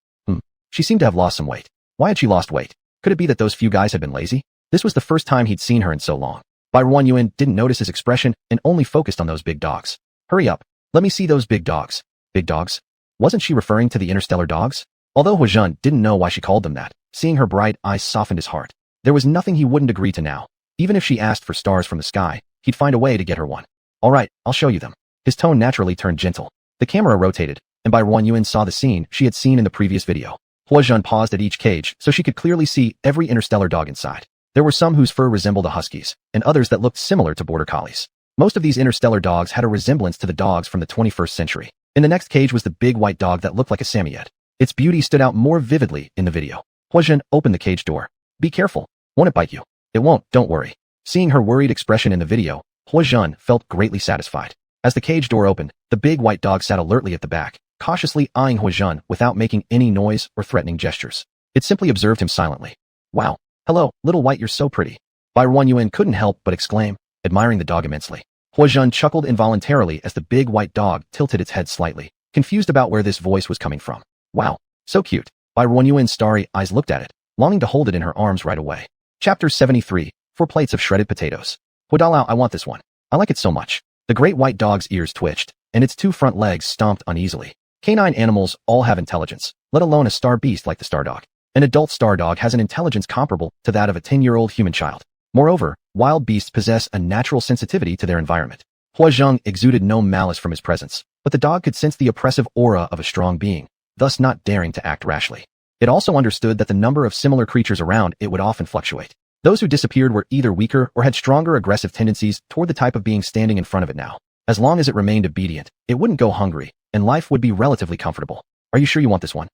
She seemed to have lost some weight. Why had she lost weight? Could it be that those few guys had been lazy? This was the first time he'd seen her in so long. Barren Yuan didn't notice his expression and only focused on those big dogs. Hurry up. Let me see those big dogs. Big dogs? Wasn't she referring to the interstellar dogs? Although Huazhen didn't know why she called them that, seeing her bright eyes softened his heart. There was nothing he wouldn't agree to now. Even if she asked for stars from the sky, he'd find a way to get her one. All right, I'll show you them. His tone naturally turned gentle. The camera rotated, and Barren Yuan saw the scene she had seen in the previous video. Huazhen paused at each cage so she could clearly see every interstellar dog inside. There were some whose fur resembled the huskies, and others that looked similar to border collies. Most of these interstellar dogs had a resemblance to the dogs from the 21st century. In the next cage was the big white dog that looked like a Samoyed. Its beauty stood out more vividly in the video. Huazhen opened the cage door. Be careful. Won't it bite you? It won't, don't worry. Seeing her worried expression in the video, Huazhen felt greatly satisfied. As the cage door opened, the big white dog sat alertly at the back, cautiously eyeing Huazhen without making any noise or threatening gestures. It simply observed him silently. Wow. Hello, little white, you're so pretty. Barren Yuan couldn't help but exclaim, admiring the dog immensely. Huazhen chuckled involuntarily as the big white dog tilted its head slightly, confused about where this voice was coming from. Wow, so cute. Barren Yuan's starry eyes looked at it, longing to hold it in her arms right away. Chapter 73, 4 plates of shredded potatoes. Huadalao, I want this one. I like it so much. The great white dog's ears twitched, and its 2 front legs stomped uneasily. Canine animals all have intelligence, let alone a star beast like the star dog. An adult star dog has an intelligence comparable to that of a 10-year-old human child. Moreover, wild beasts possess a natural sensitivity to their environment. Huazhen exuded no malice from his presence, but the dog could sense the oppressive aura of a strong being, thus not daring to act rashly. It also understood that the number of similar creatures around it would often fluctuate. Those who disappeared were either weaker or had stronger aggressive tendencies toward the type of being standing in front of it now. As long as it remained obedient, it wouldn't go hungry, and life would be relatively comfortable. Are you sure you want this one?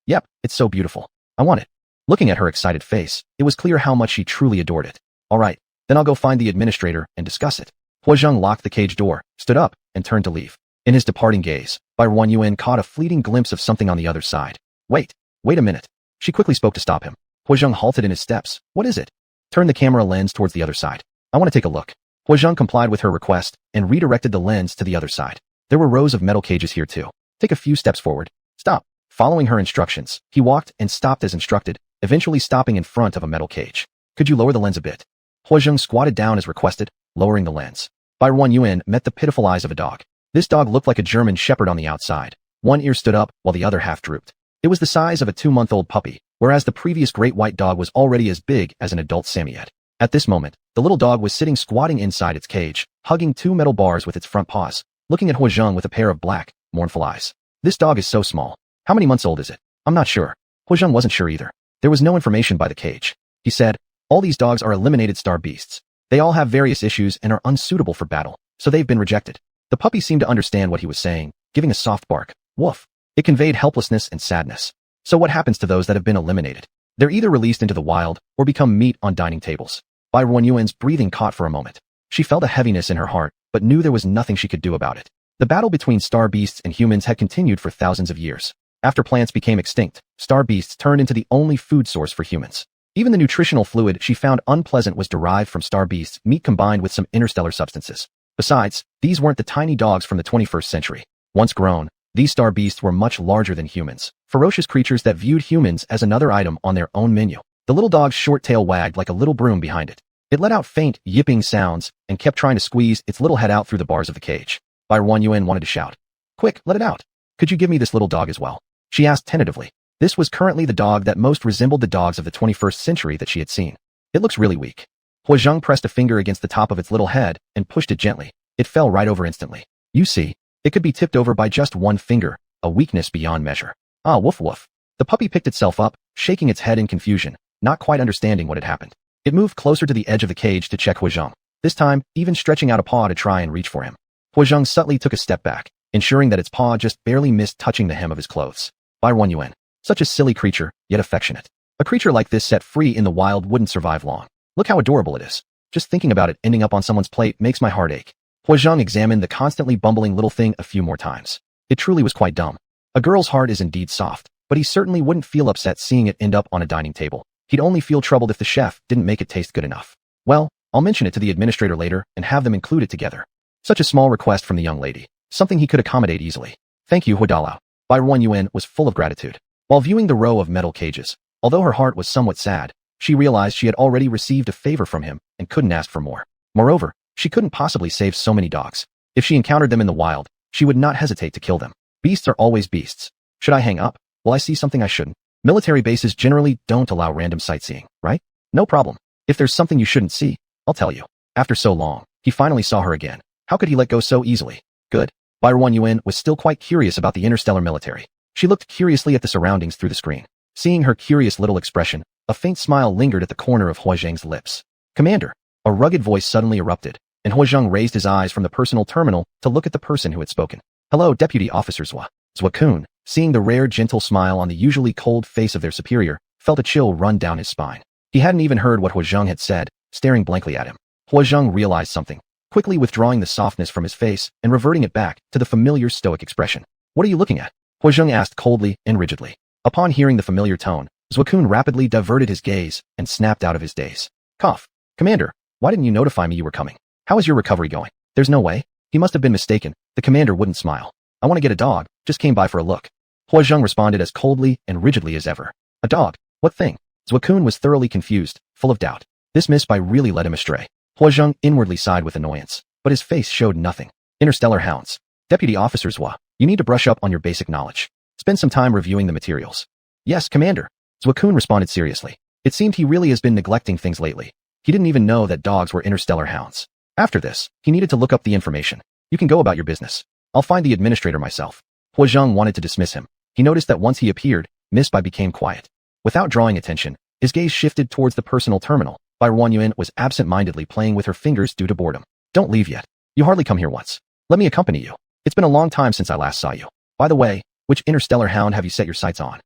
Yep, it's so beautiful. I want it. Looking at her excited face, it was clear how much she truly adored it. All right, then I'll go find the administrator and discuss it. Huazhen locked the cage door, stood up, and turned to leave. In his departing gaze, Barren Yuan caught a fleeting glimpse of something on the other side. Wait a minute. She quickly spoke to stop him. Huazhen halted in his steps. What is it? Turn the camera lens towards the other side. I want to take a look. Huazhen complied with her request and redirected the lens to the other side. There were rows of metal cages here too. Take a few steps forward. Stop. Following her instructions, he walked and stopped as instructed, eventually stopping in front of a metal cage. Could you lower the lens a bit? Huazhen squatted down as requested, lowering the lens. Barren Yuan met the pitiful eyes of a dog. This dog looked like a German shepherd on the outside. One ear stood up while the other half drooped. It was the size of a 2-month-old puppy, whereas the previous great white dog was already as big as an adult Samoyed. At this moment, the little dog was sitting squatting inside its cage, hugging 2 metal bars with its front paws, looking at Huazhen with a pair of black, mournful eyes. This dog is so small. How many months old is it? I'm not sure. Huazhen wasn't sure either. There was no information by the cage. He said, all these dogs are eliminated star beasts. They all have various issues and are unsuitable for battle, so they've been rejected. The puppy seemed to understand what he was saying, giving a soft bark. Woof. It conveyed helplessness and sadness. So what happens to those that have been eliminated? They're either released into the wild or become meat on dining tables. Barren Yuan's breathing caught for a moment. She felt a heaviness in her heart, but knew there was nothing she could do about it. The battle between star beasts and humans had continued for thousands of years. After plants became extinct, star beasts turned into the only food source for humans. Even the nutritional fluid she found unpleasant was derived from star beasts' meat combined with some interstellar substances. Besides, these weren't the tiny dogs from the 21st century. Once grown, these star beasts were much larger than humans, ferocious creatures that viewed humans as another item on their own menu. The little dog's short tail wagged like a little broom behind it. It let out faint, yipping sounds and kept trying to squeeze its little head out through the bars of the cage. Barren Yuan wanted to shout, "Quick, let it out. Could you give me this little dog as well?" She asked tentatively. This was currently the dog that most resembled the dogs of the 21st century that she had seen. It looks really weak. Huazhen pressed a finger against the top of its little head and pushed it gently. It fell right over instantly. You see, it could be tipped over by just one finger, a weakness beyond measure. Ah, woof woof. The puppy picked itself up, shaking its head in confusion, not quite understanding what had happened. It moved closer to the edge of the cage to check Huazhen, this time even stretching out a paw to try and reach for him. Huazhen subtly took a step back, ensuring that its paw just barely missed touching the hem of his clothes. Barren Yuan. Such a silly creature, yet affectionate. A creature like this set free in the wild wouldn't survive long. Look how adorable it is. Just thinking about it ending up on someone's plate makes my heart ache. Huazhen examined the constantly bumbling little thing a few more times. It truly was quite dumb. A girl's heart is indeed soft, but he certainly wouldn't feel upset seeing it end up on a dining table. He'd only feel troubled if the chef didn't make it taste good enough. Well, I'll mention it to the administrator later and have them include it together. Such a small request from the young lady. Something he could accommodate easily. Thank you, Huadalao. Barren Yuan was full of gratitude. While viewing the row of metal cages, although her heart was somewhat sad, she realized she had already received a favor from him and couldn't ask for more. Moreover, she couldn't possibly save so many dogs. If she encountered them in the wild, she would not hesitate to kill them. Beasts are always beasts. Should I hang up? Will I see something I shouldn't? Military bases generally don't allow random sightseeing, right? No problem. If there's something you shouldn't see, I'll tell you. After so long, he finally saw her again. How could he let go so easily? Good. Barren Yuan was still quite curious about the interstellar military. She looked curiously at the surroundings through the screen. Seeing her curious little expression, a faint smile lingered at the corner of Huazhen's lips. Commander! A rugged voice suddenly erupted, and Huazhen raised his eyes from the personal terminal to look at the person who had spoken. Hello, Deputy Officer Zwa-Kun, seeing the rare gentle smile on the usually cold face of their superior, felt a chill run down his spine. He hadn't even heard what Huazhen had said, staring blankly at him. Huazhen realized something, quickly withdrawing the softness from his face and reverting it back to the familiar stoic expression. What are you looking at? Huazheng asked coldly and rigidly. Upon hearing the familiar tone, Zuokun rapidly diverted his gaze and snapped out of his daze. Cough. Commander, why didn't you notify me you were coming? How is your recovery going? There's no way. He must have been mistaken. The commander wouldn't smile. I want to get a dog. Just came by for a look. Huazheng responded as coldly and rigidly as ever. A dog? What thing? Zuokun was thoroughly confused, full of doubt. This miss-buy really led him astray. Huazheng inwardly sighed with annoyance, but his face showed nothing. Interstellar hounds. Deputy Officer Zhua, you need to brush up on your basic knowledge. Spend some time reviewing the materials. Yes, Commander. Zuokun responded seriously. It seemed he really has been neglecting things lately. He didn't even know that dogs were interstellar hounds. After this, he needed to look up the information. You can go about your business. I'll find the administrator myself. Huazheng wanted to dismiss him. He noticed that once he appeared, Miss-Bai became quiet. Without drawing attention, his gaze shifted towards the personal terminal. Bai Ruanyuan was absent-mindedly playing with her fingers due to boredom. Don't leave yet. You hardly come here once. Let me accompany you. It's been a long time since I last saw you. By the way, which interstellar hound have you set your sights on?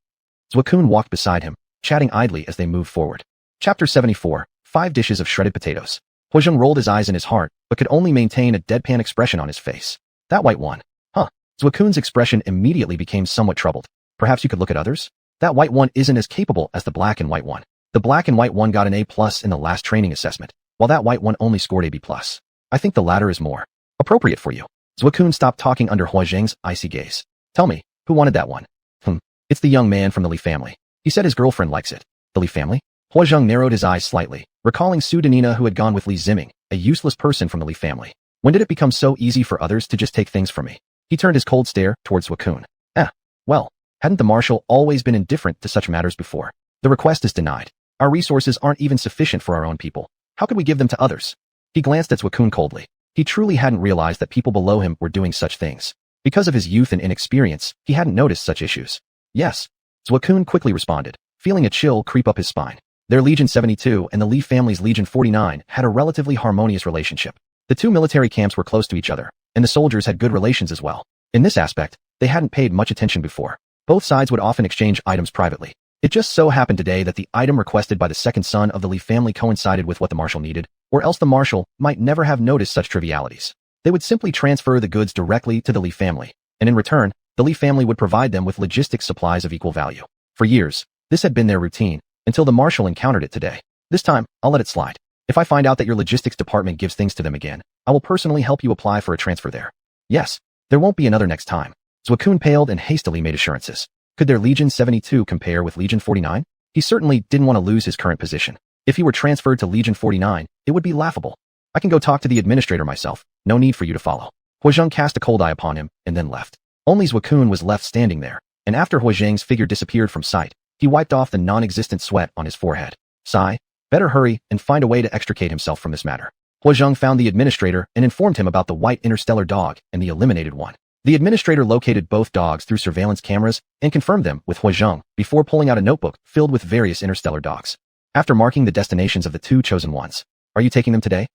Zuokun walked beside him, chatting idly as they moved forward. Chapter 74, 5 dishes of shredded potatoes. Huazheng rolled his eyes in his heart, but could only maintain a deadpan expression on his face. That white one. Huh. Zuokun's expression immediately became somewhat troubled. Perhaps you could look at others? That white one isn't as capable as the black and white one. The black and white one got an A+ in the last training assessment, while that white one only scored a B+. I think the latter is more appropriate for you. Zuokun stopped talking under Huazheng's icy gaze. Tell me, who wanted that one? It's the young man from the Li family. He said his girlfriend likes it. The Li family? Huazheng narrowed his eyes slightly, recalling Su Danina who had gone with Li Ziming, a useless person from the Li family. When did it become so easy for others to just take things from me? He turned his cold stare towards Zuokun. Well, hadn't the marshal always been indifferent to such matters before? The request is denied. Our resources aren't even sufficient for our own people. How could we give them to others? He glanced at Zuokun coldly. He truly hadn't realized that people below him were doing such things. Because of his youth and inexperience, he hadn't noticed such issues. Yes. Zuokun quickly responded, feeling a chill creep up his spine. Their Legion 72 and the Li family's Legion 49 had a relatively harmonious relationship. The two military camps were close to each other, and the soldiers had good relations as well. In this aspect, they hadn't paid much attention before. Both sides would often exchange items privately. It just so happened today that the item requested by the second son of the Li family coincided with what the marshal needed, or else the marshal might never have noticed such trivialities. They would simply transfer the goods directly to the Li family, and in return, the Li family would provide them with logistics supplies of equal value. For years, this had been their routine, until the marshal encountered it today. This time, I'll let it slide. If I find out that your logistics department gives things to them again, I will personally help you apply for a transfer there. Yes, there won't be another next time. Zuokun paled and hastily made assurances. Could their Legion 72 compare with Legion 49? He certainly didn't want to lose his current position. If he were transferred to Legion 49, it would be laughable. I can go talk to the administrator myself. No need for you to follow. Huazheng cast a cold eye upon him and then left. Only Zuokun was left standing there, and after Huazheng's figure disappeared from sight, he wiped off the non-existent sweat on his forehead. Sigh. Better hurry and find a way to extricate himself from this matter. Huazheng found the administrator and informed him about the white interstellar dog and the eliminated one. The administrator located both dogs through surveillance cameras and confirmed them with Huazheng before pulling out a notebook filled with various interstellar dogs. After marking the destinations of the two chosen ones, are you taking them today?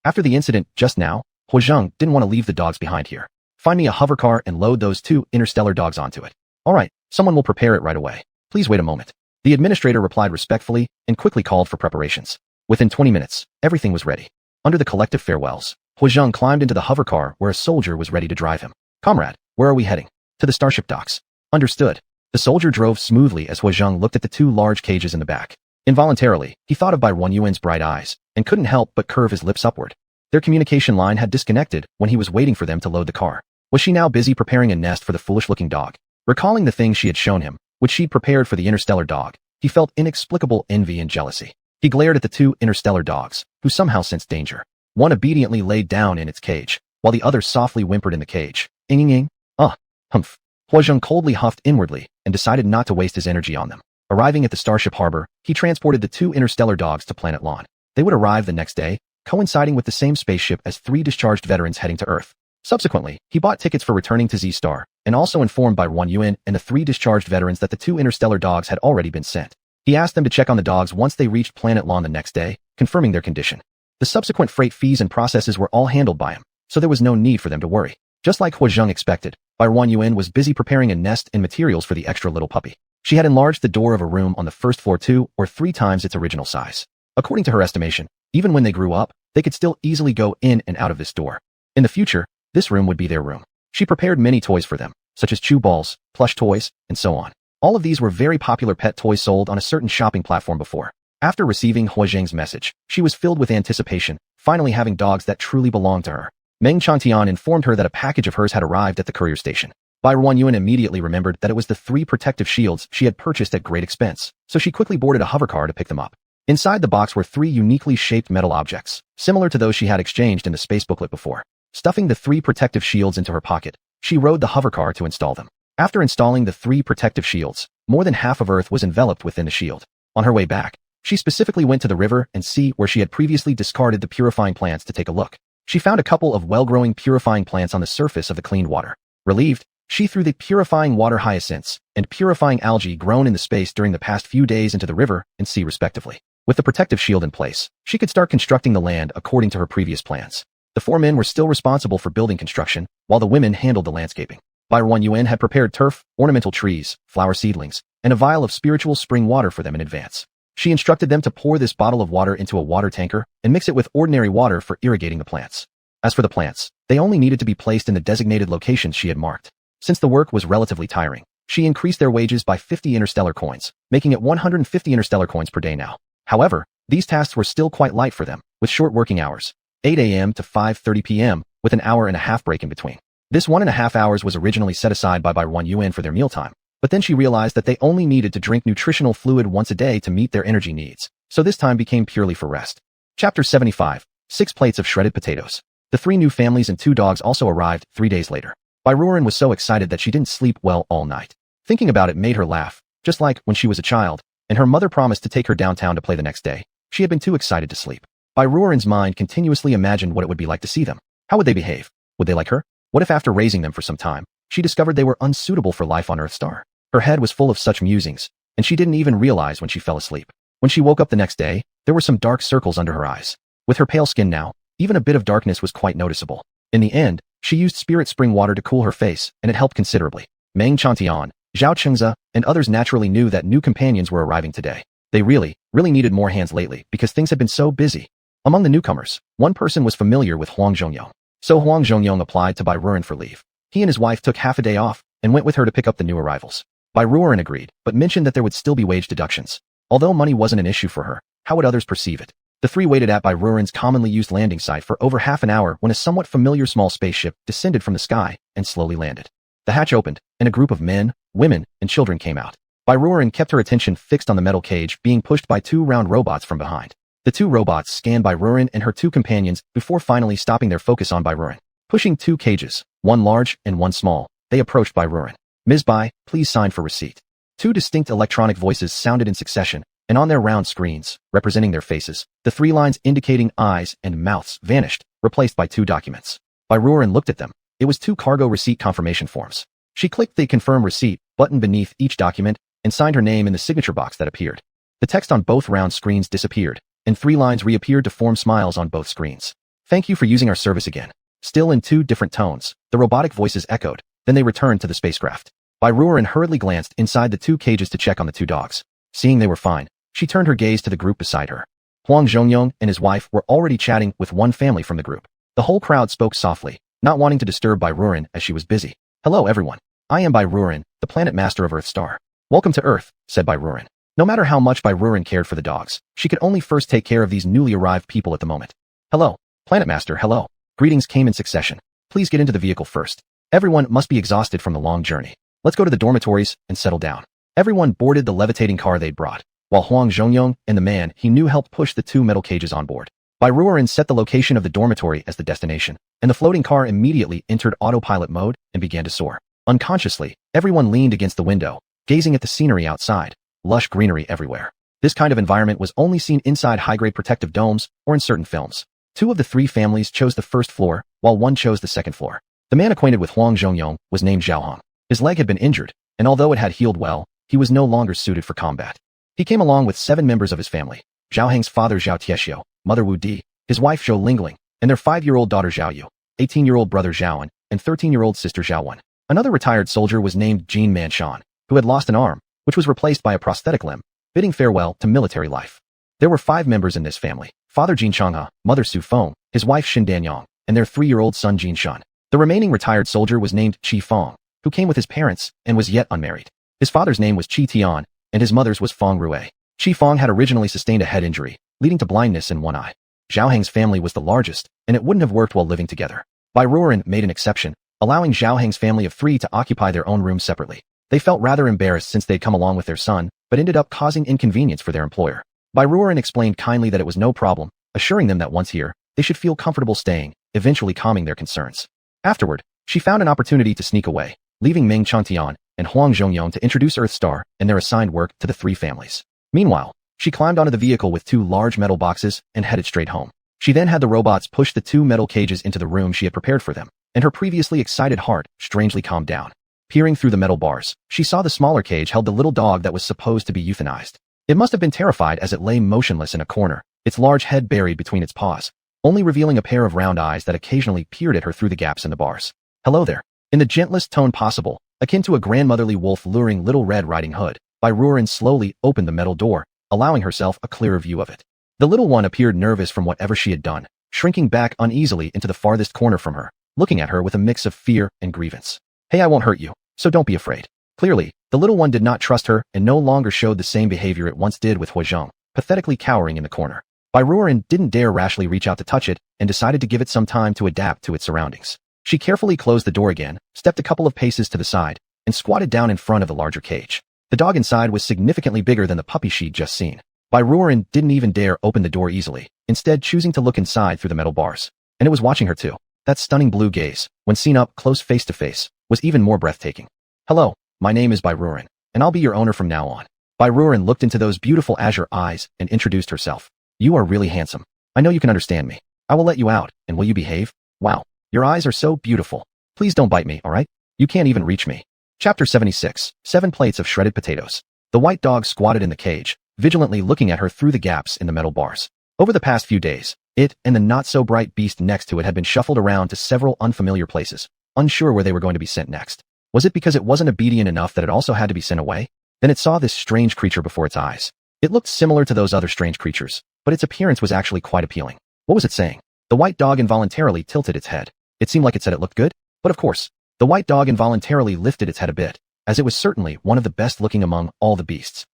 After the incident just now, Huazheng didn't want to leave the dogs behind here. Find me a hovercar and load those two interstellar dogs onto it. All right, someone will prepare it right away. Please wait a moment. The administrator replied respectfully and quickly called for preparations. Within 20 minutes, everything was ready. Under the collective farewells, Huazheng climbed into the hovercar where a soldier was ready to drive him. Comrade, where are we heading? To the starship docks. Understood. The soldier drove smoothly as Huazheng looked at the two large cages in the back. Involuntarily, he thought of Bai Ruanyuan's bright eyes and couldn't help but curve his lips upward. Their communication line had disconnected when he was waiting for them to load the car. Was she now busy preparing a nest for the foolish-looking dog? Recalling the things she had shown him, which she'd prepared for the interstellar dog, he felt inexplicable envy and jealousy. He glared at the two interstellar dogs, who somehow sensed danger. One obediently laid down in its cage, while the other softly whimpered in the cage. Ing. Humph. Huazheng coldly huffed inwardly and decided not to waste his energy on them. Arriving at the starship harbor, he transported the two interstellar dogs to Planet Lawn. They would arrive the next day, coinciding with the same spaceship as 3 discharged veterans heading to Earth. Subsequently, he bought tickets for returning to Z-Star, and also informed Bai Ruanyuan and the 3 discharged veterans that the 2 interstellar dogs had already been sent. He asked them to check on the dogs once they reached Planet Lawn the next day, confirming their condition. The subsequent freight fees and processes were all handled by him, so there was no need for them to worry. Just like Huazheng expected, Bai Ruanyuan was busy preparing a nest and materials for the extra little puppy. She had enlarged the door of a room on the first floor 2 or 3 times its original size. According to her estimation, even when they grew up, they could still easily go in and out of this door. In the future, this room would be their room. She prepared many toys for them, such as chew balls, plush toys, and so on. All of these were very popular pet toys sold on a certain shopping platform before. After receiving Hua Zheng's message, she was filled with anticipation, finally having dogs that truly belonged to her. Meng Chantian informed her that a package of hers had arrived at the courier station. Bai Ruanyuan immediately remembered that it was the 3 protective shields she had purchased at great expense, so she quickly boarded a hovercar to pick them up. Inside the box were 3 uniquely shaped metal objects, similar to those she had exchanged in the space booklet before. Stuffing the 3 protective shields into her pocket, she rode the hovercar to install them. After installing the 3 protective shields, more than half of Earth was enveloped within the shield. On her way back, she specifically went to the river and sea where she had previously discarded the purifying plants to take a look. She found a couple of well-growing purifying plants on the surface of the cleaned water. Relieved, she threw the purifying water hyacinths and purifying algae grown in the space during the past few days into the river and sea respectively. With the protective shield in place, she could start constructing the land according to her previous plans. The 4 men were still responsible for building construction, while the women handled the landscaping. Bai Ruanyuan had prepared turf, ornamental trees, flower seedlings, and a vial of spiritual spring water for them in advance. She instructed them to pour this bottle of water into a water tanker and mix it with ordinary water for irrigating the plants. As for the plants, they only needed to be placed in the designated locations she had marked. Since the work was relatively tiring, she increased their wages by 50 interstellar coins, making it 150 interstellar coins per day now. However, these tasks were still quite light for them, with short working hours, 8 a.m. to 5:30 p.m., with an hour and a half break in between. This 1.5 hours was originally set aside by Bai Ruanyuan for their mealtime, but then she realized that they only needed to drink nutritional fluid once a day to meet their energy needs, so this time became purely for rest. Chapter 75. 6 plates of shredded potatoes. The 3 new families and 2 dogs also arrived 3 days later. Bai Ruanyuan was so excited that she didn't sleep well all night. Thinking about it made her laugh, just like when she was a child, and her mother promised to take her downtown to play the next day. She had been too excited to sleep. Bai Ruanyuan's mind continuously imagined what it would be like to see them. How would they behave? Would they like her? What if after raising them for some time, she discovered they were unsuitable for life on Earth Star? Her head was full of such musings, and she didn't even realize when she fell asleep. When she woke up the next day, there were some dark circles under her eyes. With her pale skin now, even a bit of darkness was quite noticeable. In the end, she used spirit spring water to cool her face, and it helped considerably. Meng Chantian, Zhao Chengze, and others naturally knew that new companions were arriving today. They really needed more hands lately because things had been so busy. Among the newcomers, one person was familiar with Huang Zhongyong. So Huang Zhongyong applied to Bai Ruanyuan for leave. He and his wife took half a day off and went with her to pick up the new arrivals. Bai Ruanyuan agreed, but mentioned that there would still be wage deductions. Although money wasn't an issue for her, how would others perceive it? The 3 waited at Bai Ruanyuan's commonly used landing site for over half an hour when a somewhat familiar small spaceship descended from the sky and slowly landed. The hatch opened, and a group of men, women, and children came out. Bai Ruanyuan kept her attention fixed on the metal cage being pushed by 2 round robots from behind. The 2 robots scanned Bai Ruanyuan and her 2 companions before finally stopping their focus on Bai Ruanyuan. Pushing 2 cages, one large and one small, they approached Bai Ruanyuan. Ms. Bai, please sign for receipt. 2 distinct electronic voices sounded in succession, and on their round screens, representing their faces, the 3 lines indicating eyes and mouths vanished, replaced by 2 documents. Bai Ruanyuan looked at them. It was 2 cargo receipt confirmation forms. She clicked the confirm receipt button beneath each document and signed her name in the signature box that appeared. The text on both round screens disappeared, and 3 lines reappeared to form smiles on both screens. Thank you for using our service again. Still in 2 different tones, the robotic voices echoed, then they returned to the spacecraft. Bai Ruanyuan hurriedly glanced inside the 2 cages to check on the 2 dogs. Seeing they were fine, she turned her gaze to the group beside her. Huang Zhongyong and his wife were already chatting with one family from the group. The whole crowd spoke softly, not wanting to disturb Bai Ruanyuan as she was busy. Hello everyone. I am Bai Ruanyuan, the planet master of Earth Star. Welcome to Earth, said Bai Ruanyuan. No matter how much Bai Ruanyuan cared for the dogs, she could only first take care of these newly arrived people at the moment. Hello, planet master, hello. Greetings came in succession. Please get into the vehicle first. Everyone must be exhausted from the long journey. Let's go to the dormitories and settle down. Everyone boarded the levitating car they'd brought, while Huang Zhongyong and the man he knew helped push the 2 metal cages on board. Bai Ruanyuan set the location of the dormitory as the destination, and the floating car immediately entered autopilot mode and began to soar. Unconsciously, everyone leaned against the window, gazing at the scenery outside. Lush greenery everywhere. This kind of environment was only seen inside high-grade protective domes or in certain films. 2 of the 3 families chose the first floor, while 1 chose the second floor. The man acquainted with Huang Zhongyong was named Zhao Hong. His leg had been injured, and although it had healed well, he was no longer suited for combat. He came along with 7 members of his family. Zhao Heng's father Zhao Tiexiu, mother Wu Di, his wife Zhou Lingling, and their 5-year-old daughter Zhao Yu, 18-year-old brother Zhao Wen, and 13-year-old sister Zhao Wen. Another retired soldier was named Jin Manshan, who had lost an arm, which was replaced by a prosthetic limb, bidding farewell to military life. There were 5 members in this family: father Jin Changhe, mother Su Feng, his wife Xin Danyang, and their 3-year-old son Jin Shun. The remaining retired soldier was named Qi Feng. who came with his parents and was yet unmarried. His father's name was Qi Tian, and his mother's was Feng Rue. Qi Feng had originally sustained a head injury, leading to blindness in one eye. Zhao Heng's family was the largest, and it wouldn't have worked while living together. Bai Ruoren made an exception, allowing Zhao Heng's family of 3 to occupy their own rooms separately. They felt rather embarrassed since they'd come along with their son, but ended up causing inconvenience for their employer. Bai Ruoren explained kindly that it was no problem, assuring them that once here, they should feel comfortable staying, eventually calming their concerns. Afterward, she found an opportunity to sneak away, leaving Ming Changtian and Huang Zhongyong to introduce Earthstar and their assigned work to the 3 families. Meanwhile, she climbed onto the vehicle with 2 large metal boxes and headed straight home. She then had the robots push the 2 metal cages into the room she had prepared for them, and her previously excited heart strangely calmed down. Peering through the metal bars, she saw the smaller cage held the little dog that was supposed to be euthanized. It must have been terrified as it lay motionless in a corner, its large head buried between its paws, only revealing a pair of round eyes that occasionally peered at her through the gaps in the bars. "Hello there." In the gentlest tone possible, akin to a grandmotherly wolf luring Little Red Riding Hood, Bai Ruoren slowly opened the metal door, allowing herself a clearer view of it. The little one appeared nervous from whatever she had done, shrinking back uneasily into the farthest corner from her, looking at her with a mix of fear and grievance. "Hey, I won't hurt you, so don't be afraid." Clearly, the little one did not trust her and no longer showed the same behavior it once did with Huizhong, pathetically cowering in the corner. Bai Ruoren didn't dare rashly reach out to touch it and decided to give it some time to adapt to its surroundings. She carefully closed the door again, stepped a couple of paces to the side, and squatted down in front of the larger cage. The dog inside was significantly bigger than the puppy she'd just seen. Bai Ruoren didn't even dare open the door easily, instead choosing to look inside through the metal bars. And it was watching her too. That stunning blue gaze, when seen up close face to face, was even more breathtaking. "Hello, my name is Bai Ruoren, and I'll be your owner from now on." Bai Ruoren looked into those beautiful azure eyes and introduced herself. "You are really handsome. I know you can understand me. I will let you out, and will you behave? Wow, your eyes are so beautiful. Please don't bite me, alright? You can't even reach me." Chapter 76, 7 plates of shredded potatoes. The white dog squatted in the cage, vigilantly looking at her through the gaps in the metal bars. Over the past few days, it and the not-so-bright beast next to it had been shuffled around to several unfamiliar places, unsure where they were going to be sent next. Was it because it wasn't obedient enough that it also had to be sent away? Then it saw this strange creature before its eyes. It looked similar to those other strange creatures, but its appearance was actually quite appealing. What was it saying? The white dog involuntarily tilted its head. It seemed like it said it looked good, but of course, the white dog involuntarily lifted its head a bit, as it was certainly one of the best looking among all the beasts.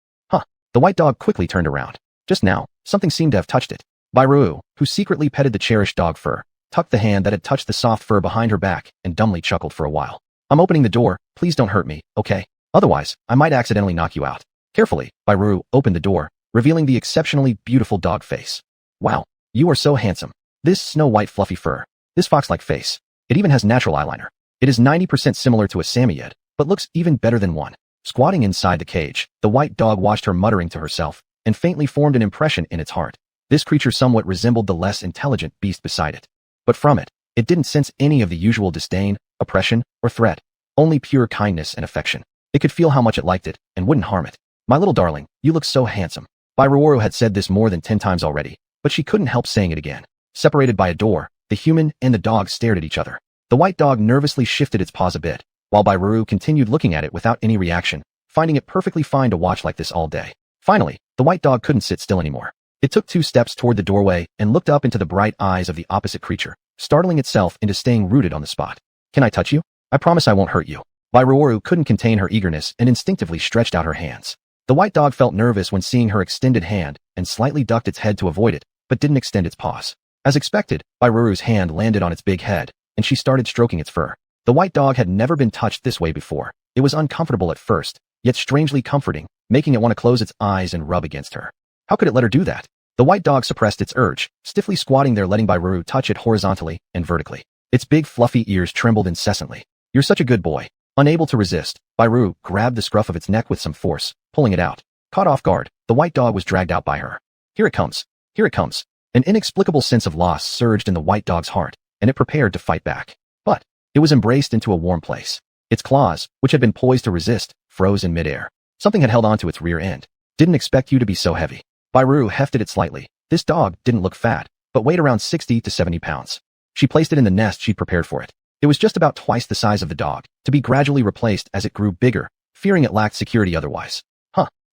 The white dog quickly turned around. Just now, something seemed to have touched it. Bai Ruoren, who secretly petted the cherished dog fur, tucked the hand that had touched the soft fur behind her back and dumbly chuckled for a while. "I'm opening the door, please don't hurt me, okay? Otherwise, I might accidentally knock you out." Carefully, Bai Ruoren opened the door, revealing the exceptionally beautiful dog face. "Wow, you are so handsome. This snow-white fluffy fur, this fox-like face. It even has natural eyeliner. It is 90% similar to a Samoyed, but looks even better than one." Squatting inside the cage, the white dog watched her muttering to herself, and faintly formed an impression in its heart. This creature somewhat resembled the less intelligent beast beside it. But from it, it didn't sense any of the usual disdain, oppression, or threat, only pure kindness and affection. It could feel how much it liked it, and wouldn't harm it. "My little darling, you look so handsome." Bai Ruoren had said this more than 10 times already, but she couldn't help saying it again. Separated by a door, the human and the dog stared at each other. The white dog nervously shifted its paws a bit, while Bai Ruoren continued looking at it without any reaction, finding it perfectly fine to watch like this all day. Finally, the white dog couldn't sit still anymore. It took 2 steps toward the doorway and looked up into the bright eyes of the opposite creature, startling itself into staying rooted on the spot. "Can I touch you? I promise I won't hurt you." Bai Ruoren couldn't contain her eagerness and instinctively stretched out her hands. The white dog felt nervous when seeing her extended hand and slightly ducked its head to avoid it, but didn't extend its paws. As expected, Bai Ruoren's hand landed on its big head, and she started stroking its fur. The white dog had never been touched this way before. It was uncomfortable at first, yet strangely comforting, making it want to close its eyes and rub against her. How could it let her do that? The white dog suppressed its urge, stiffly squatting there letting Bai Ruoren touch it horizontally and vertically. Its big fluffy ears trembled incessantly. "You're such a good boy." Unable to resist, Bai Ruoren grabbed the scruff of its neck with some force, pulling it out. Caught off guard, the white dog was dragged out by her. "Here it comes. Here it comes." An inexplicable sense of loss surged in the white dog's heart, and it prepared to fight back. But it was embraced into a warm place. Its claws, which had been poised to resist, froze in midair. Something had held onto its rear end. "Didn't expect you to be so heavy." Bai Ruoren hefted it slightly. This dog didn't look fat, but weighed around 60 to 70 pounds. She placed it in the nest she'd prepared for it. It was just about twice the size of the dog, to be gradually replaced as it grew bigger, fearing it lacked security otherwise.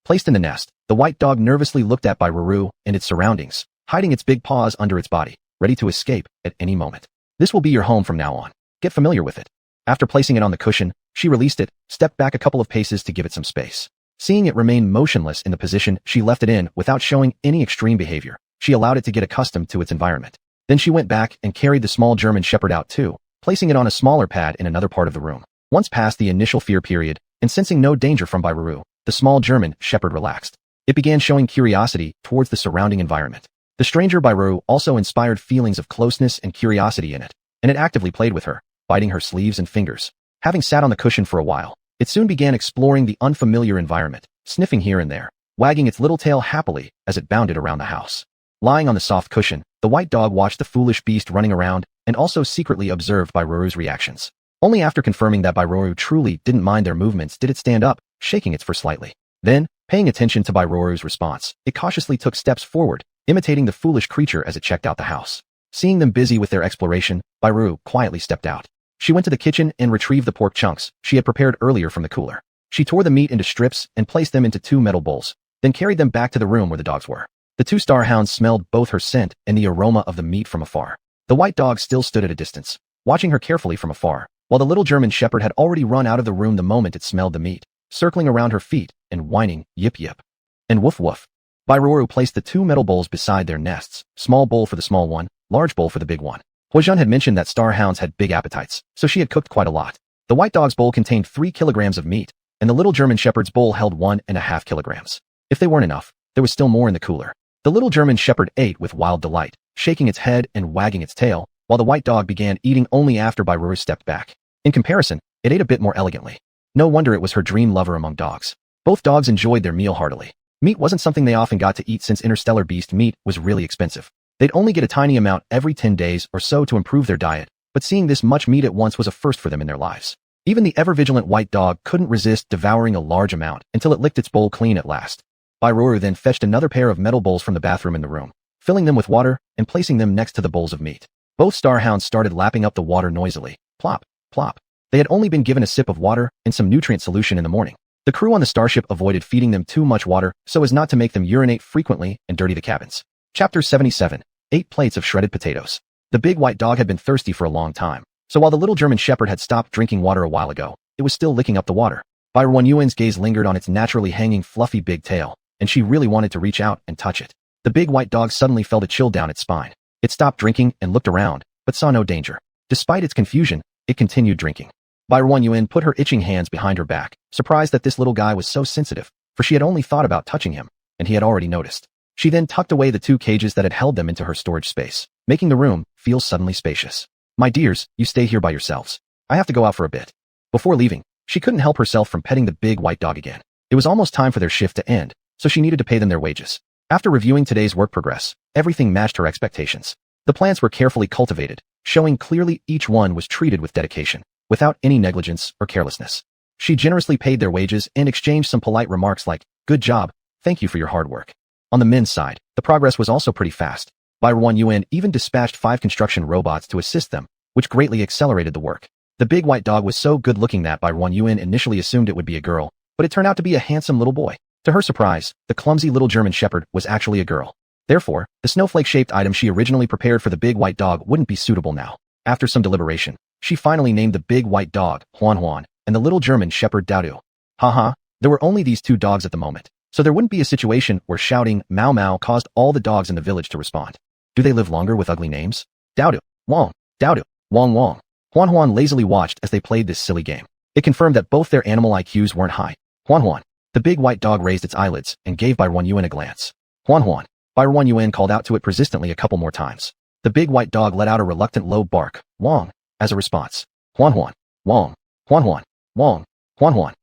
Placed in the nest, the white dog nervously looked at Bai Ruoren and its surroundings, hiding its big paws under its body, ready to escape at any moment. "This will be your home from now on. Get familiar with it." After placing it on the cushion, She released it, stepped back a couple of paces to give it some space. Seeing it remain motionless in the position she left it in without showing any extreme behavior, she allowed it to get accustomed to its environment. Then she went back and carried the small German Shepherd out too, placing it on a smaller pad in another part of the room. Once past the initial fear period, and sensing no danger from Barren, the small German Shepherd relaxed. It began showing curiosity towards the surrounding environment. The stranger Barren also inspired feelings of closeness and curiosity in it, and it actively played with her, biting her sleeves and fingers. Having sat on the cushion for a while, it soon began exploring the unfamiliar environment, sniffing here and there, wagging its little tail happily as it bounded around the house. Lying on the soft cushion, the white dog watched the foolish beast running around and also secretly observed Barren's reactions. Only after confirming that Barren truly didn't mind their movements did it stand up, shaking its fur slightly. Then, paying attention to Barren's response, it cautiously took steps forward, imitating the foolish creature as it checked out the house. Seeing them busy with their exploration, Barren quietly stepped out. She went to the kitchen and retrieved the pork chunks she had prepared earlier from the cooler. She tore the meat into strips and placed them into 2 metal bowls, then carried them back to the room where the dogs were. The 2 starhounds smelled both her scent and the aroma of the meat from afar. The white dog still stood at a distance, watching her carefully from afar, while the little German Shepherd had already run out of the room the moment it smelled the meat, circling around her feet and whining, yip yip, and woof woof. Barren placed the 2 metal bowls beside their nests, small bowl for the small one, large bowl for the big one. Huijun had mentioned that starhounds had big appetites, so she had cooked quite a lot. The white dog's bowl contained 3 kilograms of meat, and the little German Shepherd's bowl held 1.5 kilograms. If they weren't enough, there was still more in the cooler. The little German Shepherd ate with wild delight, shaking its head and wagging its tail, while the white dog began eating only after Barren stepped back. In comparison, it ate a bit more elegantly. No wonder it was her dream lover among dogs. Both dogs enjoyed their meal heartily. Meat wasn't something they often got to eat since interstellar beast meat was really expensive. They'd only get a tiny amount every 10 days or so to improve their diet, but seeing this much meat at once was a first for them in their lives. Even the ever-vigilant white dog couldn't resist devouring a large amount until it licked its bowl clean at last. Barren then fetched another pair of metal bowls from the bathroom in the room, filling them with water and placing them next to the bowls of meat. Both starhounds started lapping up the water noisily. Plop, plop. They had only been given a sip of water and some nutrient solution in the morning. The crew on the starship avoided feeding them too much water so as not to make them urinate frequently and dirty the cabins. Chapter 77. 8 plates of shredded potatoes. The big white dog had been thirsty for a long time, so while the little German Shepherd had stopped drinking water a while ago, it was still licking up the water. Barren's gaze lingered on its naturally hanging fluffy big tail, and she really wanted to reach out and touch it. The big white dog suddenly felt a chill down its spine. It stopped drinking and looked around, but saw no danger. Despite its confusion, it continued drinking. Barren put her itching hands behind her back, surprised that this little guy was so sensitive, for she had only thought about touching him, and he had already noticed. She then tucked away the 2 cages that had held them into her storage space, making the room feel suddenly spacious. My dears, you stay here by yourselves. I have to go out for a bit. Before leaving, she couldn't help herself from petting the big white dog again. It was almost time for their shift to end, so she needed to pay them their wages. After reviewing today's work progress, everything matched her expectations. The plants were carefully cultivated, showing clearly each one was treated with dedication, without any negligence or carelessness. She generously paid their wages and exchanged some polite remarks like, "Good job, thank you for your hard work." On the men's side, the progress was also pretty fast. Barren even dispatched 5 construction robots to assist them, which greatly accelerated the work. The big white dog was so good-looking that Barren initially assumed it would be a girl, but it turned out to be a handsome little boy. To her surprise, the clumsy little German Shepherd was actually a girl. Therefore, the snowflake-shaped item she originally prepared for the big white dog wouldn't be suitable now. After some deliberation, she finally named the big white dog Huan and the little German Shepherd Dao. Haha, there were only these 2 dogs at the moment, so there wouldn't be a situation where shouting Mau Mau caused all the dogs in the village to respond. Do they live longer with ugly names? Dao, Wong, Dao, Wong Wong. Huan lazily watched as they played this silly game. It confirmed that both their animal IQs weren't high. Huan. The big white dog raised its eyelids and gave Barren a glance. Huan. Barren called out to it persistently a couple more times. The big white dog let out a reluctant low bark, Wong, as a response. Huan, Wong, Huan, Wong, Huan.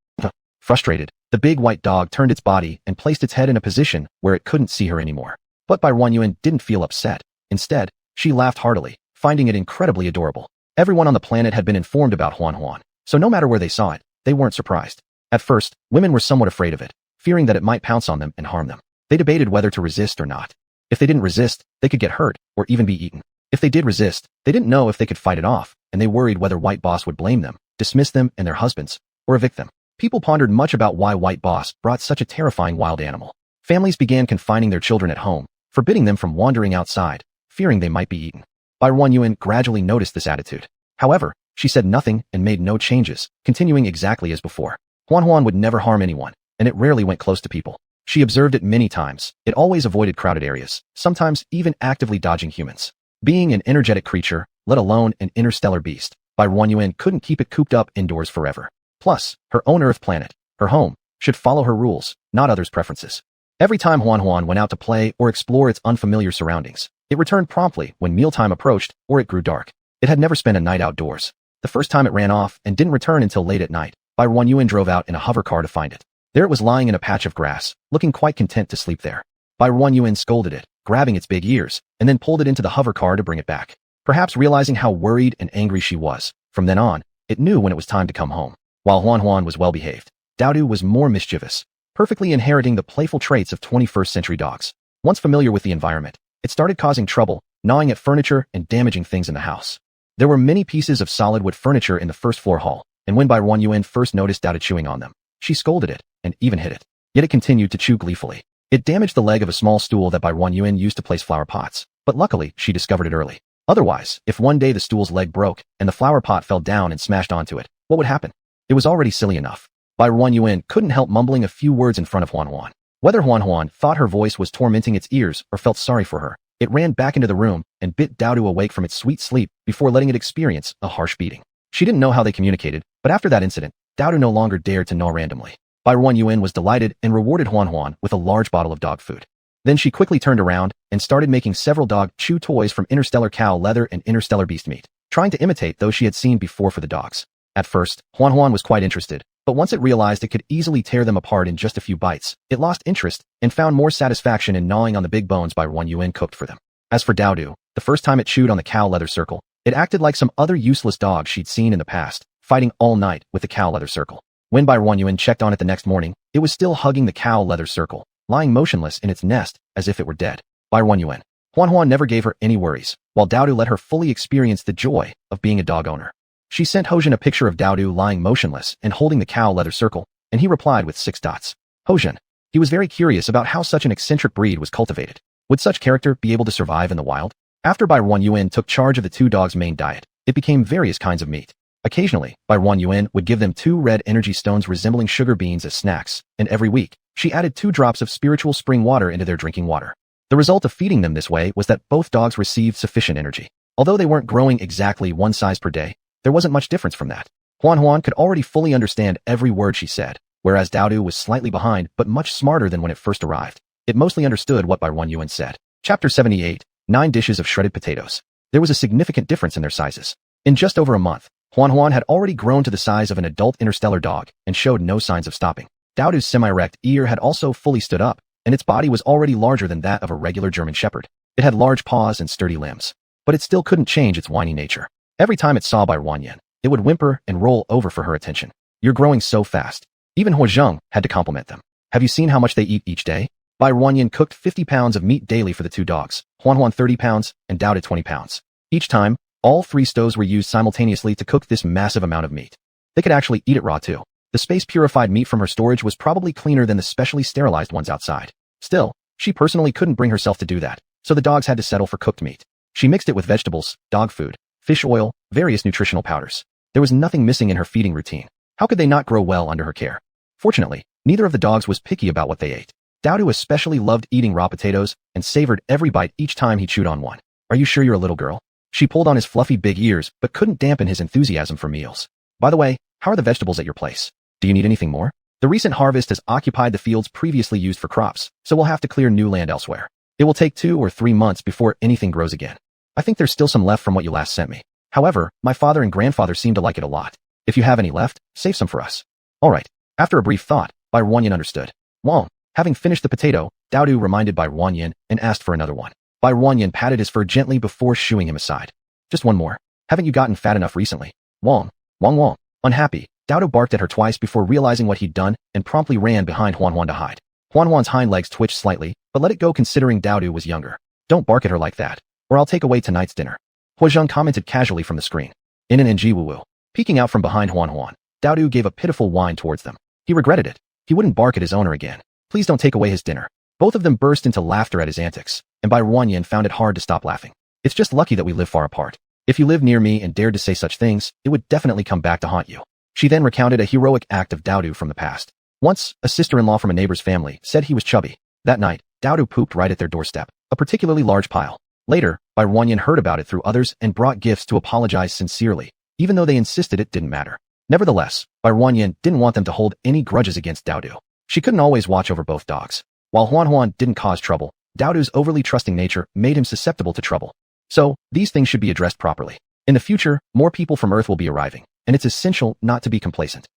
Frustrated, the big white dog turned its body and placed its head in a position where it couldn't see her anymore. But Barren didn't feel upset. Instead, she laughed heartily, finding it incredibly adorable. Everyone on the planet had been informed about Huan, so no matter where they saw it, they weren't surprised. At first, women were somewhat afraid of it, fearing that it might pounce on them and harm them. They debated whether to resist or not. If they didn't resist, they could get hurt or even be eaten. If they did resist, they didn't know if they could fight it off, and they worried whether White Boss would blame them, dismiss them and their husbands, or evict them. People pondered much about why White Boss brought such a terrifying wild animal. Families began confining their children at home, forbidding them from wandering outside, fearing they might be eaten. Barren gradually noticed this attitude. However, She said nothing and made no changes, continuing exactly as before. Huan Huan would never harm anyone, and it rarely went close to people. She observed it many times. It always avoided crowded areas, sometimes even actively dodging humans. Being an energetic creature, let alone an interstellar beast, Bai Ruanyuan couldn't keep it cooped up indoors forever. Plus, her own Earth planet, her home, should follow her rules, not others' preferences. Every time Huan Huan went out to play or explore its unfamiliar surroundings, it returned promptly when mealtime approached or it grew dark. It had never spent a night outdoors. The first time it ran off and didn't return until late at night. Bai Ruanyuan drove out in a hover car to find it. There it was lying in a patch of grass, looking quite content to sleep there. Bai Ruanyuan scolded it, grabbing its big ears, and then pulled it into the hover car to bring it back. Perhaps realizing how worried and angry she was, from then on, it knew when it was time to come home. While Huan Huan was well-behaved, Dowdu was more mischievous, perfectly inheriting the playful traits of 21st century dogs. Once familiar with the environment, it started causing trouble, gnawing at furniture and damaging things in the house. There were many pieces of solid wood furniture in the first floor hall, and when Bai Ruanyuan first noticed Dowdu chewing on them, she scolded it, and even hit it. Yet it continued to chew gleefully. It damaged the leg of a small stool that Bai Ruanyuan used to place flower pots, but luckily she discovered it early. Otherwise, if one day the stool's leg broke and the flower pot fell down and smashed onto it, what would happen? It was already silly enough. Bai Ruanyuan couldn't help mumbling a few words in front of Huan Huan. Whether Huan Huan thought her voice was tormenting its ears or felt sorry for her, it ran back into the room and bit Dowdu awake from its sweet sleep before letting it experience a harsh beating. She didn't know how they communicated, but after that incident, Dowdu no longer dared to gnaw randomly. Bai Ruanyuan was delighted and rewarded Huan Huan with a large bottle of dog food. Then she quickly turned around and started making several dog chew toys from interstellar cow leather and interstellar beast meat, trying to imitate those she had seen before for the dogs. At first, Huan Huan was quite interested, but once it realized it could easily tear them apart in just a few bites, it lost interest and found more satisfaction in gnawing on the big bones Bai Ruanyuan cooked for them. As for Dowdu, the first time it chewed on the cow leather circle, it acted like some other useless dog she'd seen in the past, fighting all night with the cow leather circle. When Bai Ruanyuan checked on it the next morning, it was still hugging the cow leather circle, lying motionless in its nest as if it were dead. Bai Ruanyuan. Huan Huan never gave her any worries, while Dowdu let her fully experience the joy of being a dog owner. She sent Hojin a picture of Dowdu lying motionless and holding the cow leather circle, and he replied with 6 dots. Hojin. He was very curious about how such an eccentric breed was cultivated. Would such character be able to survive in the wild? After Bai Ruanyuan took charge of the 2 dogs' main diet, it became various kinds of meat. Occasionally, Bai Ruanyuan would give them 2 red energy stones resembling sugar beans as snacks, and every week, she added 2 drops of spiritual spring water into their drinking water. The result of feeding them this way was that both dogs received sufficient energy. Although they weren't growing exactly one size per day, there wasn't much difference from that. Huan Huan could already fully understand every word she said, whereas Dowdu was slightly behind but much smarter than when it first arrived. It mostly understood what Bai Ruanyuan said. Chapter 78, 9 dishes of shredded potatoes. There was a significant difference in their sizes. In just over a month, Huan Huan had already grown to the size of an adult interstellar dog and showed no signs of stopping. Dowdu's semi-erect ear had also fully stood up, and its body was already larger than that of a regular German shepherd. It had large paws and sturdy limbs, but it still couldn't change its whiny nature. Every time it saw Bai Ruanyuan, it would whimper and roll over for her attention. You're growing so fast. Even Huozheng had to compliment them. Have you seen how much they eat each day? Bai Ruanyuan cooked 50 pounds of meat daily for the 2 dogs, Huan Huan 30 pounds, and Dowdu 20 pounds. Each time, all 3 stoves were used simultaneously to cook this massive amount of meat. They could actually eat it raw too. The space-purified meat from her storage was probably cleaner than the specially sterilized ones outside. Still, she personally couldn't bring herself to do that, so the dogs had to settle for cooked meat. She mixed it with vegetables, dog food, fish oil, various nutritional powders. There was nothing missing in her feeding routine. How could they not grow well under her care? Fortunately, neither of the dogs was picky about what they ate. Dowdu especially loved eating raw potatoes and savored every bite each time he chewed on one. Are you sure you're a little girl? She pulled on his fluffy big ears but couldn't dampen his enthusiasm for meals. By the way, how are the vegetables at your place? Do you need anything more? The recent harvest has occupied the fields previously used for crops, so we'll have to clear new land elsewhere. It will take 2 or 3 months before anything grows again. I think there's still some left from what you last sent me. However, my father and grandfather seem to like it a lot. If you have any left, save some for us. All right. After a brief thought, Bai Ruanyuan understood. Wong. Having finished the potato, Dowdu reminded Bai Ruanyuan and asked for another one. Bai Ruanyuan patted his fur gently before shooing him aside. Just one more. Haven't you gotten fat enough recently? Wong. Wong Wong. Unhappy, Dowdu barked at her twice before realizing what he'd done and promptly ran behind Huan Huan to hide. Huan Huan's hind legs twitched slightly, but let it go considering Dowdu was younger. Don't bark at her like that, or I'll take away tonight's dinner. Huozheng commented casually from the screen. In an NG woo-woo. Peeking out from behind Huan Huan, Dowdu gave a pitiful whine towards them. He regretted it. He wouldn't bark at his owner again. Please don't take away his dinner. Both of them burst into laughter at his antics, and Bai Ruanyuan found it hard to stop laughing. It's just lucky that we live far apart. If you lived near me and dared to say such things, it would definitely come back to haunt you. She then recounted a heroic act of Daodu from the past. Once, a sister-in-law from a neighbor's family said he was chubby. That night, Daodu pooped right at their doorstep, a particularly large pile. Later, Bai Ruanyan heard about it through others and brought gifts to apologize sincerely, even though they insisted it didn't matter. Nevertheless, Bai Ruanyan didn't want them to hold any grudges against Daodu. She couldn't always watch over both dogs. While Huan didn't cause trouble, Daodu's overly trusting nature made him susceptible to trouble. So, these things should be addressed properly. In the future, more people from Earth will be arriving, and it's essential not to be complacent.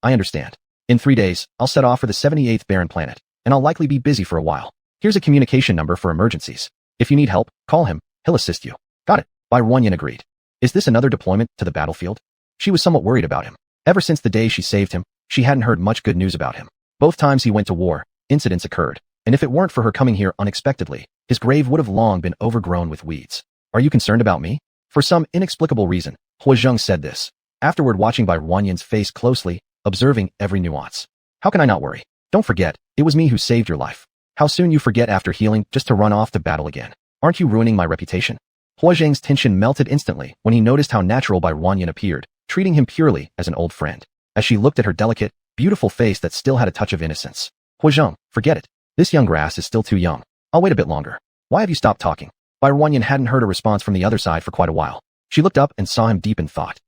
I understand. In 3 days, I'll set off for the 78th Barren planet, and I'll likely be busy for a while. Here's a communication number for emergencies. If you need help, call him, he'll assist you. Got it. Bai Ruanyan agreed. Is this another deployment to the battlefield? She was somewhat worried about him. Ever since the day she saved him, she hadn't heard much good news about him. Both times he went to war, incidents occurred, and if it weren't for her coming here unexpectedly, his grave would have long been overgrown with weeds. Are you concerned about me? For some inexplicable reason, Huazheng said this, afterward watching Bai Ruanyan's face closely, observing every nuance. How can I not worry? Don't forget, it was me who saved your life. How soon you forget after healing just to run off to battle again. Aren't you ruining my reputation? Huazheng's tension melted instantly when he noticed how natural Bai Ruanyan appeared, treating him purely as an old friend. As she looked at her delicate, beautiful face that still had a touch of innocence. Huazheng, forget it. This young grass is still too young. I'll wait a bit longer. Why have you stopped talking? Bai Ruanyan hadn't heard a response from the other side for quite a while. She looked up and saw him deep in thought.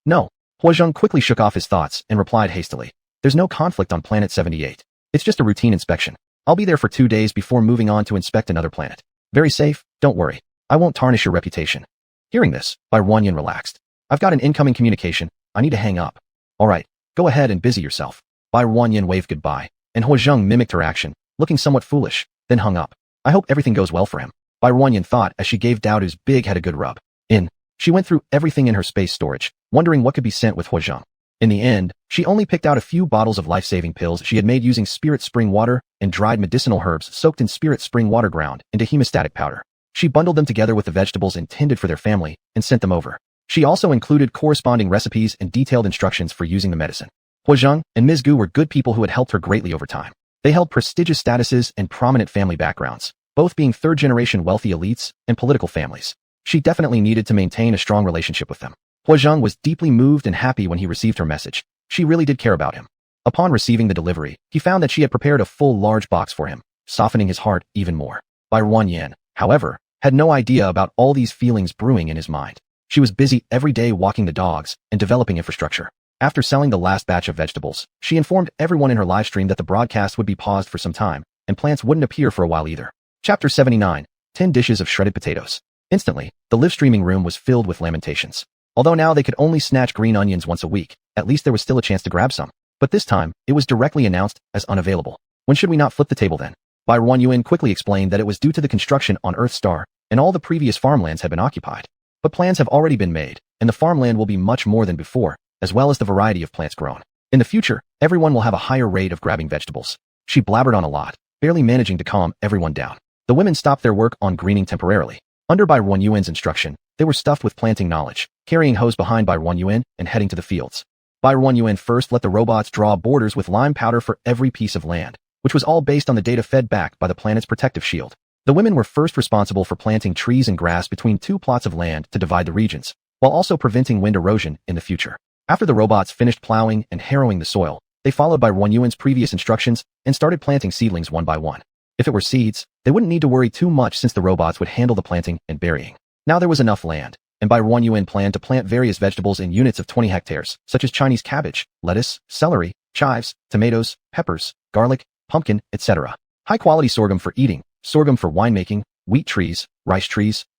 No. Huazheng quickly shook off his thoughts and replied hastily. There's no conflict on planet 78. It's just a routine inspection. I'll be there for 2 days before moving on to inspect another planet. Very safe, don't worry. I won't tarnish your reputation. Hearing this, Bai Ruanyan relaxed. I've got an incoming communication. I need to hang up. All right, go ahead and busy yourself. Bai Ruanyan waved goodbye, and Huazheng mimicked her action, looking somewhat foolish, then hung up. I hope everything goes well for him. Bai Ruanyan thought as she gave Daodu's big head a good rub. She went through everything in her space storage, wondering what could be sent with Huazheng. In the end, she only picked out a few bottles of life-saving pills she had made using spirit spring water and dried medicinal herbs soaked in spirit spring water ground into hemostatic powder. She bundled them together with the vegetables intended for their family and sent them over. She also included corresponding recipes and detailed instructions for using the medicine. Huazheng and Ms. Gu were good people who had helped her greatly over time. They held prestigious statuses and prominent family backgrounds, both being third-generation wealthy elites and political families. She definitely needed to maintain a strong relationship with them. Huazheng was deeply moved and happy when he received her message. She really did care about him. Upon receiving the delivery, he found that she had prepared a full large box for him, softening his heart even more. Bai Ruanyan, however, had no idea about all these feelings brewing in his mind. She was busy every day walking the dogs and developing infrastructure. After selling the last batch of vegetables, she informed everyone in her live stream that the broadcast would be paused for some time, and plants wouldn't appear for a while either. Chapter 79, 10 dishes of shredded potatoes. Instantly, the live streaming room was filled with lamentations. Although now they could only snatch green onions once a week, at least there was still a chance to grab some. But this time, it was directly announced as unavailable. When should we not flip the table then? Bai Ruanyan quickly explained that it was due to the construction on Earth Star, and all the previous farmlands had been occupied. But plans have already been made, and the farmland will be much more than before, as well as the variety of plants grown. In the future, everyone will have a higher rate of grabbing vegetables. She blabbered on a lot, barely managing to calm everyone down. The women stopped their work on greening temporarily. Under Bai Ruanyan's instruction, they were stuffed with planting knowledge, carrying hoes behind Bai Ruanyan and heading to the fields. Bai Ruanyan first let the robots draw borders with lime powder for every piece of land, which was all based on the data fed back by the planet's protective shield. The women were first responsible for planting trees and grass between 2 plots of land to divide the regions, while also preventing wind erosion in the future. After the robots finished plowing and harrowing the soil, they followed Bai Ruanyan's previous instructions and started planting seedlings one by one. If it were seeds, they wouldn't need to worry too much since the robots would handle the planting and burying. Now there was enough land, and Bai Ruanyan planned to plant various vegetables in units of 20 hectares, such as Chinese cabbage, lettuce, celery, chives, tomatoes, peppers, garlic, pumpkin, etc. High-quality sorghum for eating, sorghum for winemaking, wheat trees,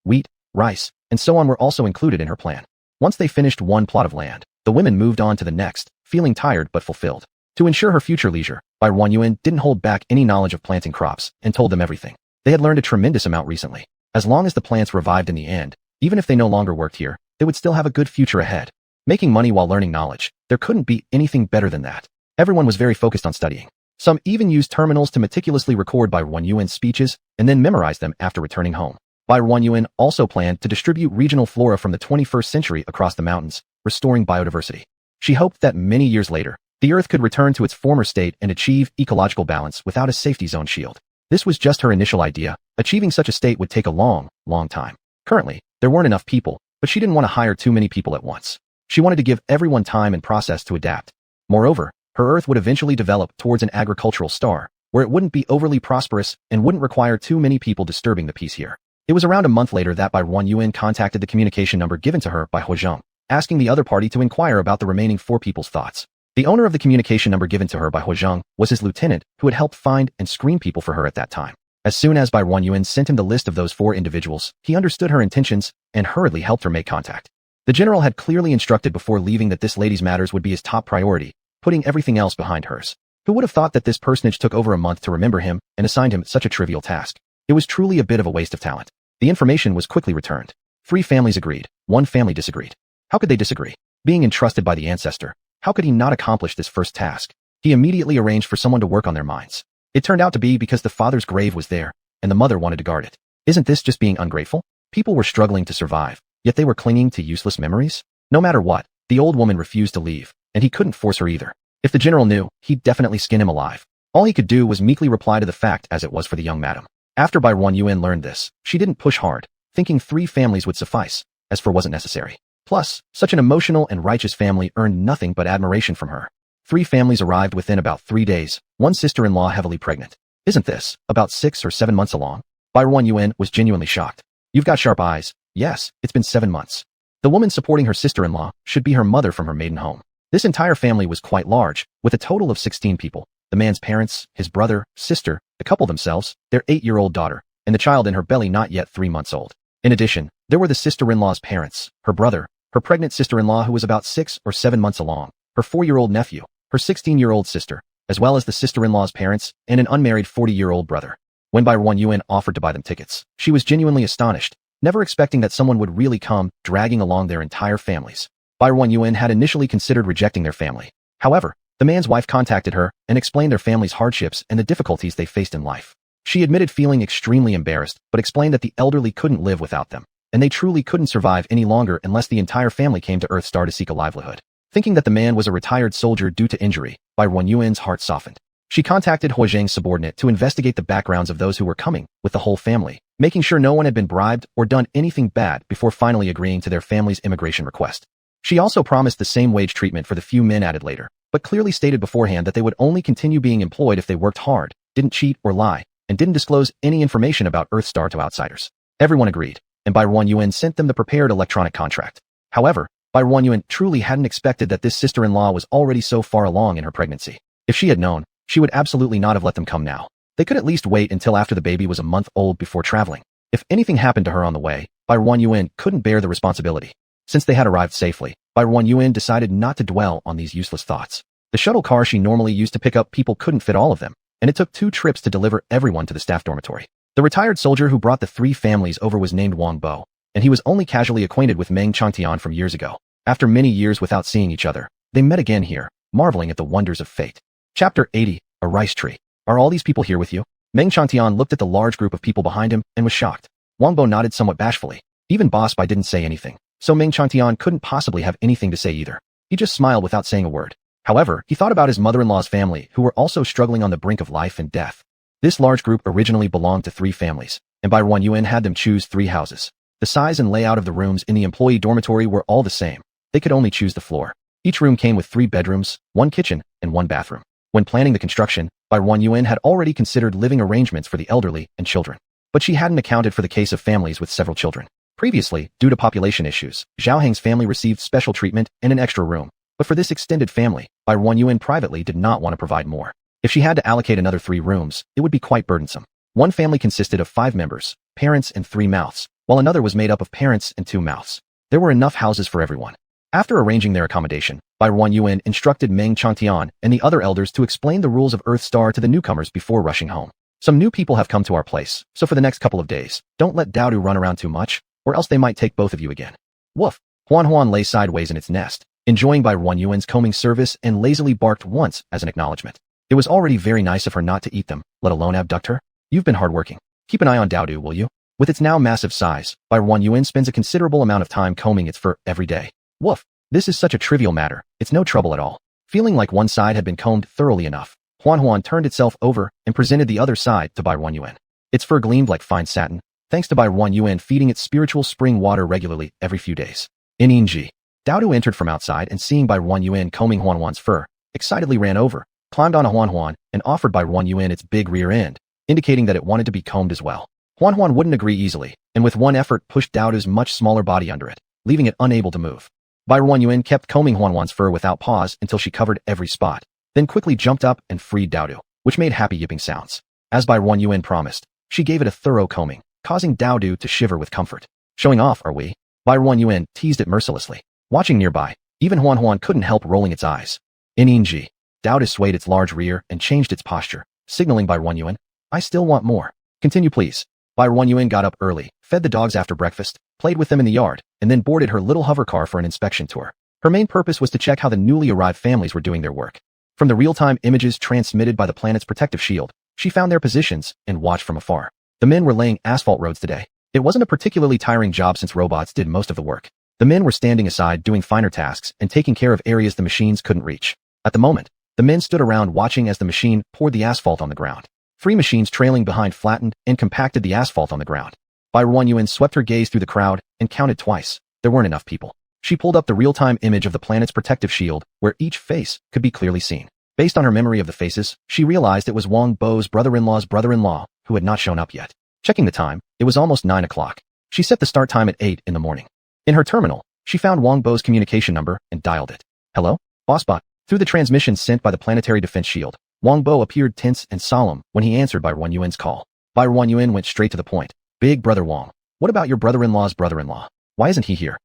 wheat, rice, and so on were also included in her plan. Once they finished one plot of land, the women moved on to the next, feeling tired but fulfilled. To ensure her future leisure, Bai Ruanyan didn't hold back any knowledge of planting crops and told them everything. They had learned a tremendous amount recently. As long as the plants revived in the end, even if they no longer worked here, they would still have a good future ahead. Making money while learning knowledge, there couldn't be anything better than that. Everyone was very focused on studying. Some even used terminals to meticulously record Bai Ruanyan's speeches and then memorize them after returning home. Bai Ruanyan also planned to distribute regional flora from the 21st century across the mountains, restoring biodiversity. She hoped that many years later, the Earth could return to its former state and achieve ecological balance without a safety zone shield. This was just her initial idea. Achieving such a state would take a long time. Currently, there weren't enough people, but she didn't want to hire too many people at once. She wanted to give everyone time and process to adapt. Moreover, her Earth would eventually develop towards an agricultural star, where it wouldn't be overly prosperous and wouldn't require too many people disturbing the peace here. It was around a month later that Barren Yuan contacted the communication number given to her by Huozheng, asking the other party to inquire about the remaining 4 people's thoughts. The owner of the communication number given to her by Huozheng was his lieutenant, who had helped find and screen people for her at that time. As soon as Barren Yuan sent him the list of those 4 individuals, he understood her intentions and hurriedly helped her make contact. The general had clearly instructed before leaving that this lady's matters would be his top priority, putting everything else behind hers. Who would have thought that this personage took over a month to remember him and assigned him such a trivial task? It was truly a bit of a waste of talent. The information was quickly returned. 3 families agreed, 1 family disagreed. How could they disagree? Being entrusted by the ancestor, how could he not accomplish this first task? He immediately arranged for someone to work on their minds. It turned out to be because the father's grave was there, and the mother wanted to guard it. Isn't this just being ungrateful? People were struggling to survive, yet they were clinging to useless memories? No matter what, the old woman refused to leave, and he couldn't force her either. If the general knew, he'd definitely skin him alive. All he could do was meekly reply to the fact as it was for the young madam. After Barren Yuan learned this, she didn't push hard, thinking 3 families would suffice, as 4 wasn't necessary. Plus, such an emotional and righteous family earned nothing but admiration from her. 3 families arrived within about 3 days, 1 sister-in-law heavily pregnant. Isn't this about 6 or 7 months along? Barren Yuan was genuinely shocked. You've got sharp eyes. Yes, it's been 7 months. The woman supporting her sister-in-law should be her mother from her maiden home. This entire family was quite large, with a total of 16 people. The man's parents, his brother, sister, the couple themselves, their 8-year-old daughter, and the child in her belly not yet 3 months old. In addition, there were the sister-in-law's parents, her brother, her pregnant sister-in-law who was about 6 or 7 months along, her 4-year-old nephew, her 16-year-old sister, as well as the sister-in-law's parents and an unmarried 40-year-old brother. When Barren Yuan offered to buy them tickets, she was genuinely astonished, never expecting that someone would really come, dragging along their entire families. Barren Yuan had initially considered rejecting their family. However, the man's wife contacted her and explained their family's hardships and the difficulties they faced in life. She admitted feeling extremely embarrassed, but explained that the elderly couldn't live without them, and they truly couldn't survive any longer unless the entire family came to Earthstar to seek a livelihood. Thinking that the man was a retired soldier due to injury, Barren Yuan's heart softened. She contacted Huozheng's subordinate to investigate the backgrounds of those who were coming, with the whole family, making sure no one had been bribed or done anything bad before finally agreeing to their family's immigration request. She also promised the same wage treatment for the few men added later, but clearly stated beforehand that they would only continue being employed if they worked hard, didn't cheat or lie, and didn't disclose any information about Earthstar to outsiders. Everyone agreed, and Barren Yuan sent them the prepared electronic contract. However, Barren Yuan truly hadn't expected that this sister-in-law was already so far along in her pregnancy. If she had known, she would absolutely not have let them come now. They could at least wait until after the baby was a month old before traveling. If anything happened to her on the way, Barren Yuan couldn't bear the responsibility. Since they had arrived safely, Barren Yuan decided not to dwell on these useless thoughts. The shuttle car she normally used to pick up people couldn't fit all of them, and it took 2 trips to deliver everyone to the staff dormitory. The retired soldier who brought the 3 families over was named Wang Bo, and he was only casually acquainted with Meng Changtian from years ago. After many years without seeing each other, they met again here, marveling at the wonders of fate. Chapter 80, A Rice Tree. Are all these people here with you? Meng Changtian looked at the large group of people behind him and was shocked. Wang Bo nodded somewhat bashfully. Even Boss Bai didn't say anything, so Meng Changtian couldn't possibly have anything to say either. He just smiled without saying a word. However, he thought about his mother-in-law's family who were also struggling on the brink of life and death. This large group originally belonged to 3 families, and Barren Yuan had them choose 3 houses. The size and layout of the rooms in the employee dormitory were all the same. They could only choose the floor. Each room came with 3 bedrooms, 1 kitchen, and 1 bathroom. When planning the construction, Barren Yuan had already considered living arrangements for the elderly and children. But she hadn't accounted for the case of families with several children. Previously, due to population issues, Zhao Heng's family received special treatment and an extra room. But for this extended family, Barren Yuan privately did not want to provide more. If she had to allocate another 3 rooms, it would be quite burdensome. One family consisted of 5 members, parents and 3 mouths, while another was made up of parents and 2 mouths. There were enough houses for everyone. After arranging their accommodation, Barren Yuan instructed Meng Changtian and the other elders to explain the rules of Earthstar to the newcomers before rushing home. Some new people have come to our place, so for the next couple of days, don't let Daodu run around too much, or else they might take both of you again. Woof! Huan lay sideways in its nest, enjoying Barren Yuan's combing service and lazily barked once as an acknowledgement. It was already very nice of her not to eat them, let alone abduct her. You've been hardworking. Keep an eye on Daodu, will you? With its now massive size, Barren Yuan spends a considerable amount of time combing its fur every day. Woof! This is such a trivial matter, it's no trouble at all. Feeling like one side had been combed thoroughly enough, Huan turned itself over and presented the other side to Barren Yuan. Its fur gleamed like fine satin, thanks to Bai Ruan Yuan feeding its spiritual spring water regularly every few days. In Yingji, Daodu entered from outside and seeing Bai Ruan Yuan combing Huan Huan's fur, excitedly ran over, climbed on a Huan Huan, and offered Bai Ruan Yuan its big rear end, indicating that it wanted to be combed as well. Huan Huan wouldn't agree easily, and with one effort pushed Daodu's much smaller body under it, leaving it unable to move. Bai Ruan Yuan kept combing Huan Huan's fur without pause until she covered every spot, then quickly jumped up and freed Daodu, which made happy yipping sounds. As Bai Ruan Yuan promised, she gave it a thorough combing, causing Daodu to shiver with comfort. Showing off, are we? Bai Ruan Yuan teased it mercilessly. Watching nearby, even Huan Huan couldn't help rolling its eyes. In Yingji, Daodu swayed its large rear and changed its posture, signaling Bai Ruan Yuan, I still want more. Continue please. Bai Ruan Yuan got up early, fed the dogs after breakfast, played with them in the yard, and then boarded her little hover car for an inspection tour. Her main purpose was to check how the newly arrived families were doing their work. From the real-time images transmitted by the planet's protective shield, she found their positions and watched from afar. The men were laying asphalt roads today. It wasn't a particularly tiring job since robots did most of the work. The men were standing aside doing finer tasks and taking care of areas the machines couldn't reach. At the moment, the men stood around watching as the machine poured the asphalt on the ground. 3 machines trailing behind flattened and compacted the asphalt on the ground. Bai Ruan Yuan swept her gaze through the crowd and counted twice. There weren't enough people. She pulled up the real-time image of the planet's protective shield, where each face could be clearly seen. Based on her memory of the faces, she realized it was Wang Bo's brother-in-law's brother-in-law, who had not shown up yet. Checking the time, it was almost 9 o'clock. She set the start time at 8 in the morning. In her terminal, she found Wang Bo's communication number and dialed it. Hello? Bossbot. Through the transmission sent by the planetary defense shield, Wang Bo appeared tense and solemn when he answered Bai Ruan Yuan's call. Bai Ruan Yuan went straight to the point. Big brother Wang, what about your brother-in-law's brother-in-law? Why isn't he here?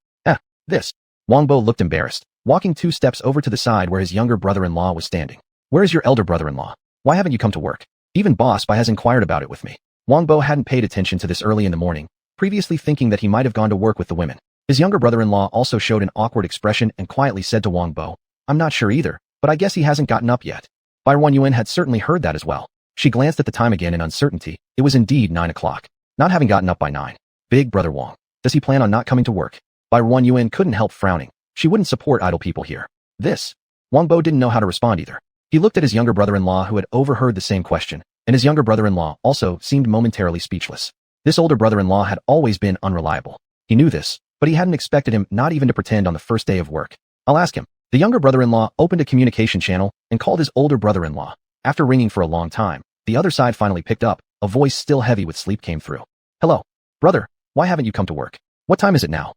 This. Wang Bo looked embarrassed, walking 2 steps over to the side where his younger brother-in-law was standing. Where is your elder brother-in-law? Why haven't you come to work? Even Boss Bai has inquired about it with me. Wang Bo hadn't paid attention to this early in the morning, previously thinking that he might have gone to work with the women. His younger brother-in-law also showed an awkward expression and quietly said to Wang Bo, I'm not sure either, but I guess he hasn't gotten up yet. Bai Ruan Yuan had certainly heard that as well. She glanced at the time again in uncertainty. It was indeed 9 o'clock. Not having gotten up by 9. Big brother Wang. Does he plan on not coming to work? Bai Ruan Yuan couldn't help frowning. She wouldn't support idle people here. This. Wang Bo didn't know how to respond either. He looked at his younger brother-in-law who had overheard the same question, and his younger brother-in-law also seemed momentarily speechless. This older brother-in-law had always been unreliable. He knew this, but he hadn't expected him not even to pretend on the first day of work. I'll ask him. The younger brother-in-law opened a communication channel and called his older brother-in-law. After ringing for a long time, the other side finally picked up. A voice still heavy with sleep came through. Hello, brother, why haven't you come to work? What time is it now?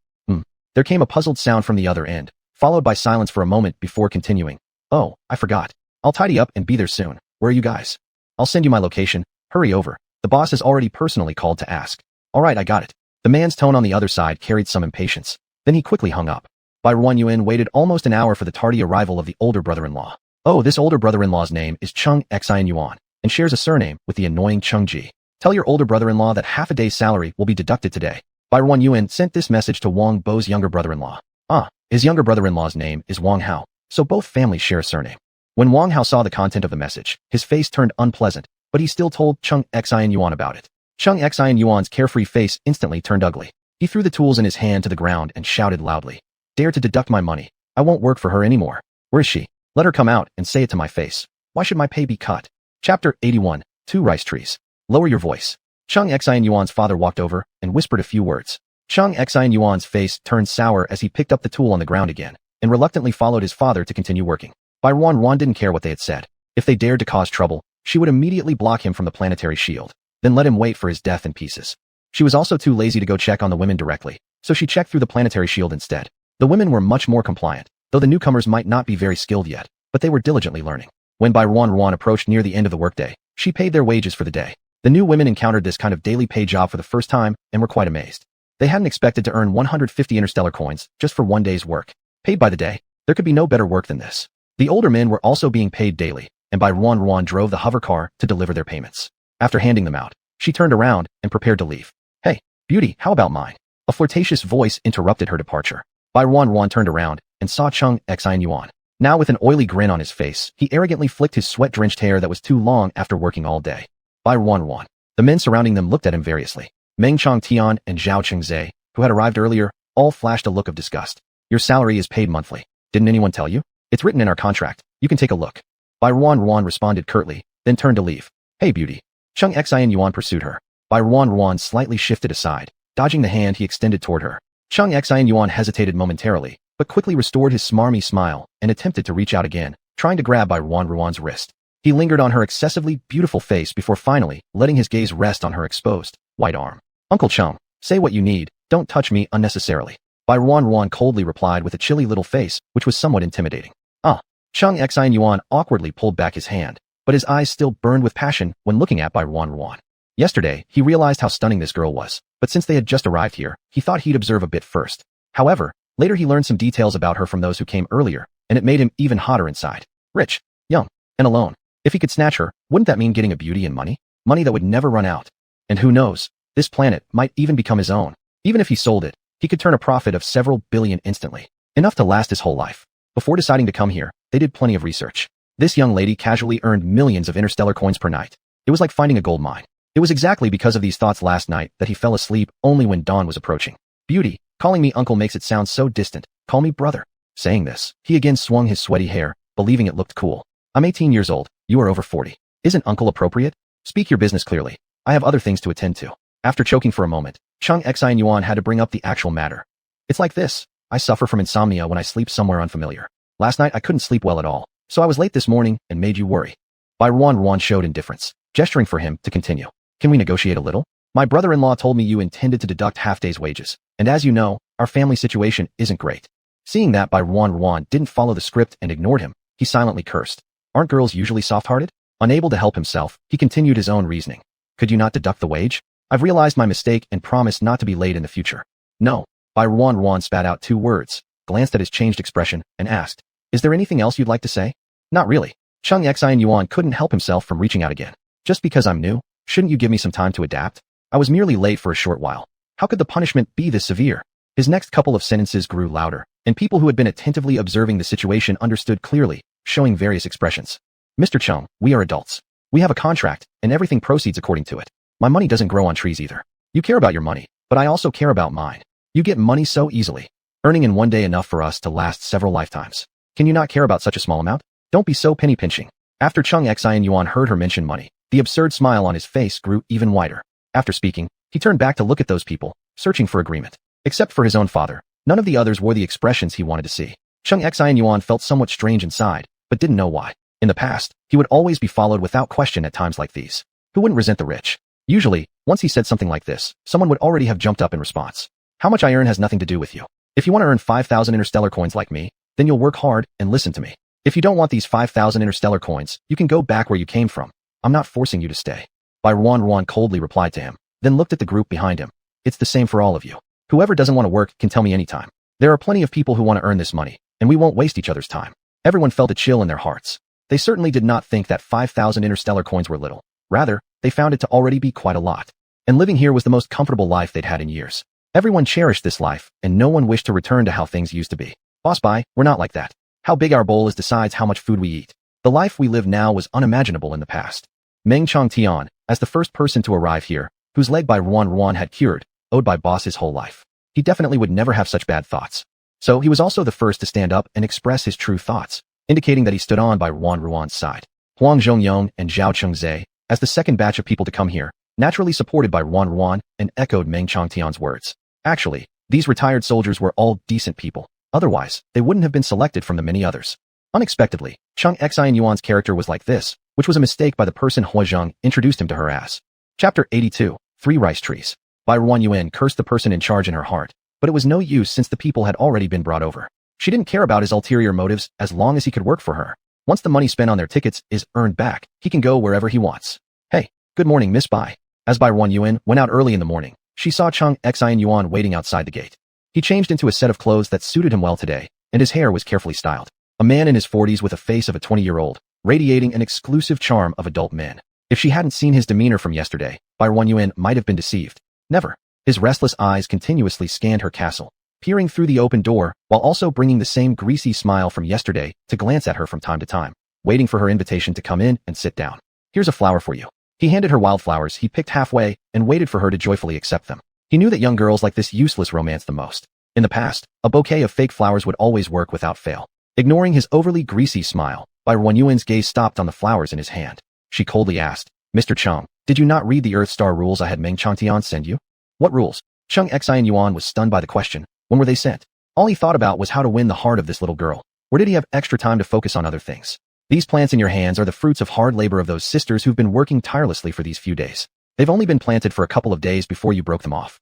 There came a puzzled sound from the other end, followed by silence for a moment before continuing. Oh, I forgot. I'll tidy up and be there soon. Where are you guys? I'll send you my location. Hurry over. The boss has already personally called to ask. All right, I got it. The man's tone on the other side carried some impatience. Then he quickly hung up. Bai Ruan Yuan waited almost an hour for the tardy arrival of the older brother-in-law. Oh, this older brother-in-law's name is Chung Exile Yuan, and shares a surname with the annoying Chung Ji. Tell your older brother-in-law that half a day's salary will be deducted today. Bai Ruan Yuan sent this message to Wang Bo's younger brother-in-law. His younger brother-in-law's name is Wang Hao, so both families share a surname. When Wang Hao saw the content of the message, his face turned unpleasant, but he still told Chung Exile Yuan about it. Chung Exile Yuan's carefree face instantly turned ugly. He threw the tools in his hand to the ground and shouted loudly. Dare to deduct my money. I won't work for her anymore. Where is she? Let her come out and say it to my face. Why should my pay be cut? Chapter 81. 2 Rice Trees. Lower your voice. Chung Exile Yuan's father walked over and whispered a few words. Chung Exile Yuan's face turned sour as he picked up the tool on the ground again, and reluctantly followed his father to continue working. Bai Ruan didn't care what they had said. If they dared to cause trouble, she would immediately block him from the planetary shield, then let him wait for his death in pieces. She was also too lazy to go check on the women directly, so she checked through the planetary shield instead. The women were much more compliant, though the newcomers might not be very skilled yet, but they were diligently learning. When Bai Ruan approached near the end of the workday, she paid their wages for the day. The new women encountered this kind of daily pay job for the first time and were quite amazed. They hadn't expected to earn 150 interstellar coins just for one day's work. Paid by the day, there could be no better work than this. The older men were also being paid daily, and Bai Ruan drove the hover car to deliver their payments. After handing them out, she turned around and prepared to leave. Hey, beauty, how about mine? A flirtatious voice interrupted her departure. Bai Ruan turned around and saw Chung Exile Yuan. Now with an oily grin on his face, he arrogantly flicked his sweat-drenched hair that was too long after working all day. Bai Ruan. The men surrounding them looked at him variously. Meng Changtian and Zhao Chengzhe, who had arrived earlier, all flashed a look of disgust. Your salary is paid monthly. Didn't anyone tell you? It's written in our contract. You can take a look. Bai Ruan responded curtly, then turned to leave. Hey beauty. Chung Exile Yuan pursued her. Bai Ruan slightly shifted aside, dodging the hand he extended toward her. Chung Xianyuan hesitated momentarily, but quickly restored his smarmy smile and attempted to reach out again, trying to grab Bai Ruan's wrist. He lingered on her excessively beautiful face before finally letting his gaze rest on her exposed, white arm. Uncle Chung, say what you need, don't touch me unnecessarily. Bai Ruan coldly replied with a chilly little face, which was somewhat intimidating. Chung Xianyuan awkwardly pulled back his hand, but his eyes still burned with passion when looking at Bai Ruan. Yesterday, he realized how stunning this girl was, but since they had just arrived here, he thought he'd observe a bit first. However, later he learned some details about her from those who came earlier, and it made him even hotter inside. Rich, young, and alone. If he could snatch her, wouldn't that mean getting a beauty and money? Money that would never run out. And who knows, this planet might even become his own. Even if he sold it, he could turn a profit of several billion instantly. Enough to last his whole life. Before deciding to come here, they did plenty of research. This young lady casually earned millions of interstellar coins per night. It was like finding a gold mine. It was exactly because of these thoughts last night that he fell asleep only when dawn was approaching. Beauty, calling me uncle makes it sound so distant. Call me brother. Saying this, he again swung his sweaty hair, believing it looked cool. I'm 18 years old. You are over 40. Isn't uncle appropriate? Speak your business clearly. I have other things to attend to. After choking for a moment, Chung Xianyuan had to bring up the actual matter. It's like this. I suffer from insomnia when I sleep somewhere unfamiliar. Last night I couldn't sleep well at all, so I was late this morning and made you worry. Bai Ruan showed indifference, gesturing for him to continue. Can we negotiate a little? My brother-in-law told me you intended to deduct half-day's wages, and as you know, our family situation isn't great. Seeing that Bai Ruan didn't follow the script and ignored him, he silently cursed. Aren't girls usually soft-hearted? Unable to help himself, he continued his own reasoning. Could you not deduct the wage? I've realized my mistake and promised not to be late in the future. No. Bai Ruan spat out 2 words, glanced at his changed expression, and asked, is there anything else you'd like to say? Not really. Chung Xianyuan couldn't help himself from reaching out again. Just because I'm new, shouldn't you give me some time to adapt? I was merely late for a short while. How could the punishment be this severe? His next couple of sentences grew louder, and people who had been attentively observing the situation understood clearly, showing various expressions. Mr. Chung, we are adults. We have a contract, and everything proceeds according to it. My money doesn't grow on trees either. You care about your money, but I also care about mine. You get money so easily, earning in one day enough for us to last several lifetimes. Can you not care about such a small amount? Don't be so penny-pinching. After Chung Xianyuan heard her mention money, the absurd smile on his face grew even wider. After speaking, he turned back to look at those people, searching for agreement. Except for his own father, none of the others wore the expressions he wanted to see. Chung Xianyuan felt somewhat strange inside, but didn't know why. In the past, he would always be followed without question at times like these. Who wouldn't resent the rich? Usually, once he said something like this, someone would already have jumped up in response. How much I earn has nothing to do with you. If you want to earn 5,000 interstellar coins like me, then you'll work hard and listen to me. If you don't want these 5,000 interstellar coins, you can go back where you came from. I'm not forcing you to stay. Bai Ruan coldly replied to him, then looked at the group behind him. It's the same for all of you. Whoever doesn't want to work can tell me anytime. There are plenty of people who want to earn this money, and we won't waste each other's time. Everyone felt a chill in their hearts. They certainly did not think that 5,000 interstellar coins were little. Rather, they found it to already be quite a lot. And living here was the most comfortable life they'd had in years. Everyone cherished this life, and no one wished to return to how things used to be. Boss Bai, we're not like that. How big our bowl is decides how much food we eat. The life we live now was unimaginable in the past. Meng Changtian, as the first person to arrive here, whose leg Bai Ruan had cured, owed by boss his whole life. He definitely would never have such bad thoughts. So he was also the first to stand up and express his true thoughts, indicating that he stood on Bai Ruan's side. Huang Zhongyong and Zhao Chengzhe, as the second batch of people to come here, naturally supported Bai Ruan and echoed Meng Changtian's words. Actually, these retired soldiers were all decent people. Otherwise, they wouldn't have been selected from the many others. Unexpectedly, Chung Xianyuan's character was like this, which was a mistake by the person Hua Zheng introduced him to her as. Chapter 82, 3 Rice Trees. Bai Ruan cursed the person in charge in her heart, but it was no use since the people had already been brought over. She didn't care about his ulterior motives as long as he could work for her. Once the money spent on their tickets is earned back, he can go wherever he wants. Hey, good morning, Miss Bai. As Bai Ruan went out early in the morning, she saw Chung Xianyuan waiting outside the gate. He changed into a set of clothes that suited him well today, and his hair was carefully styled. A man in his 40s with a face of a 20-year-old, radiating an exclusive charm of adult men. If she hadn't seen his demeanor from yesterday, Bai Ruan might have been deceived. Never. His restless eyes continuously scanned her castle, peering through the open door while also bringing the same greasy smile from yesterday to glance at her from time to time, waiting for her invitation to come in and sit down. Here's a flower for you. He handed her wildflowers he picked halfway and waited for her to joyfully accept them. He knew that young girls like this useless romance the most. In the past, a bouquet of fake flowers would always work without fail. Ignoring his overly greasy smile, Bai Ruan's gaze stopped on the flowers in his hand. She coldly asked, Mr. Chung, Did you not read the Earth Star rules I had Meng Changtian send you? What rules? Chung Xian Yuan was stunned by the question. When were they sent? All he thought about was how to win the heart of this little girl. Where did he have extra time to focus on other things? These plants in your hands are the fruits of hard labor of those sisters who've been working tirelessly for these few days. They've only been planted for a couple of days before you broke them off.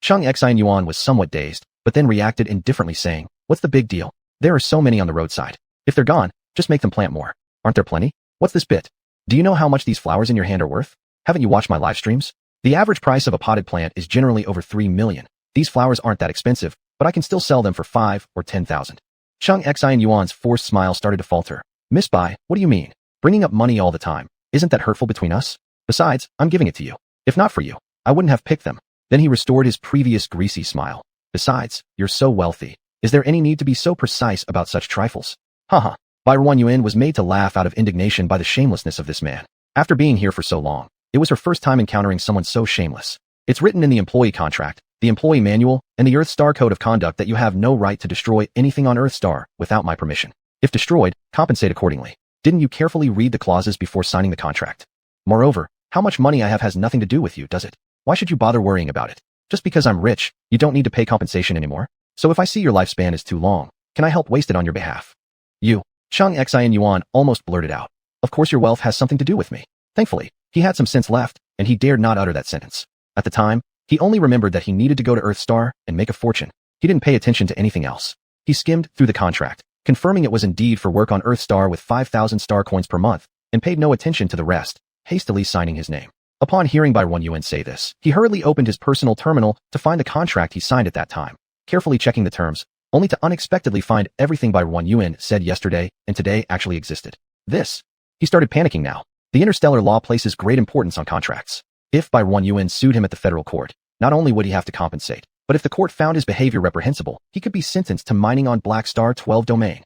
Chung Xian Yuan was somewhat dazed, but then reacted indifferently saying, what's the big deal? There are so many on the roadside. If they're gone, just make them plant more. Aren't there plenty? What's this bit? Do you know how much these flowers in your hand are worth? Haven't you watched my live streams? The average price of a potted plant is generally over 3 million. These flowers aren't that expensive, but I can still sell them for 5 or 10,000. Chung Xian Yuan's forced smile started to falter. Miss Bai, what do you mean? Bringing up money all the time. Isn't that hurtful between us? Besides, I'm giving it to you. If not for you, I wouldn't have picked them. Then he restored his previous greasy smile. Besides, you're so wealthy. Is there any need to be so precise about such trifles? Haha. Bai Ruanyuan was made to laugh out of indignation by the shamelessness of this man. After being here for so long, it was her first time encountering someone so shameless. It's written in the employee contract, the employee manual, and the Earth Star Code of Conduct that you have no right to destroy anything on Earth Star without my permission. If destroyed, compensate accordingly. Didn't you carefully read the clauses before signing the contract? Moreover, how much money I have has nothing to do with you, does it? Why should you bother worrying about it? Just because I'm rich, you don't need to pay compensation anymore. So if I see your lifespan is too long, can I help waste it on your behalf? You, Chung Xian Yuan almost blurted out. Of course your wealth has something to do with me. Thankfully, he had some sense left, and he dared not utter that sentence. At the time, he only remembered that he needed to go to Earth Star and make a fortune. He didn't pay attention to anything else. He skimmed through the contract, confirming it was indeed for work on Earth Star with 5,000 star coins per month, and paid no attention to the rest, hastily signing his name. Upon hearing Bai Ruanyuan say this, he hurriedly opened his personal terminal to find the contract he signed at that time, carefully checking the terms, only to unexpectedly find everything Bai Ruanyuan said yesterday and today actually existed. He started panicking now. The interstellar law places great importance on contracts. If Bai Ruanyuan sued him at the federal court, not only would he have to compensate, but if the court found his behavior reprehensible, he could be sentenced to mining on Black Star 12 domain.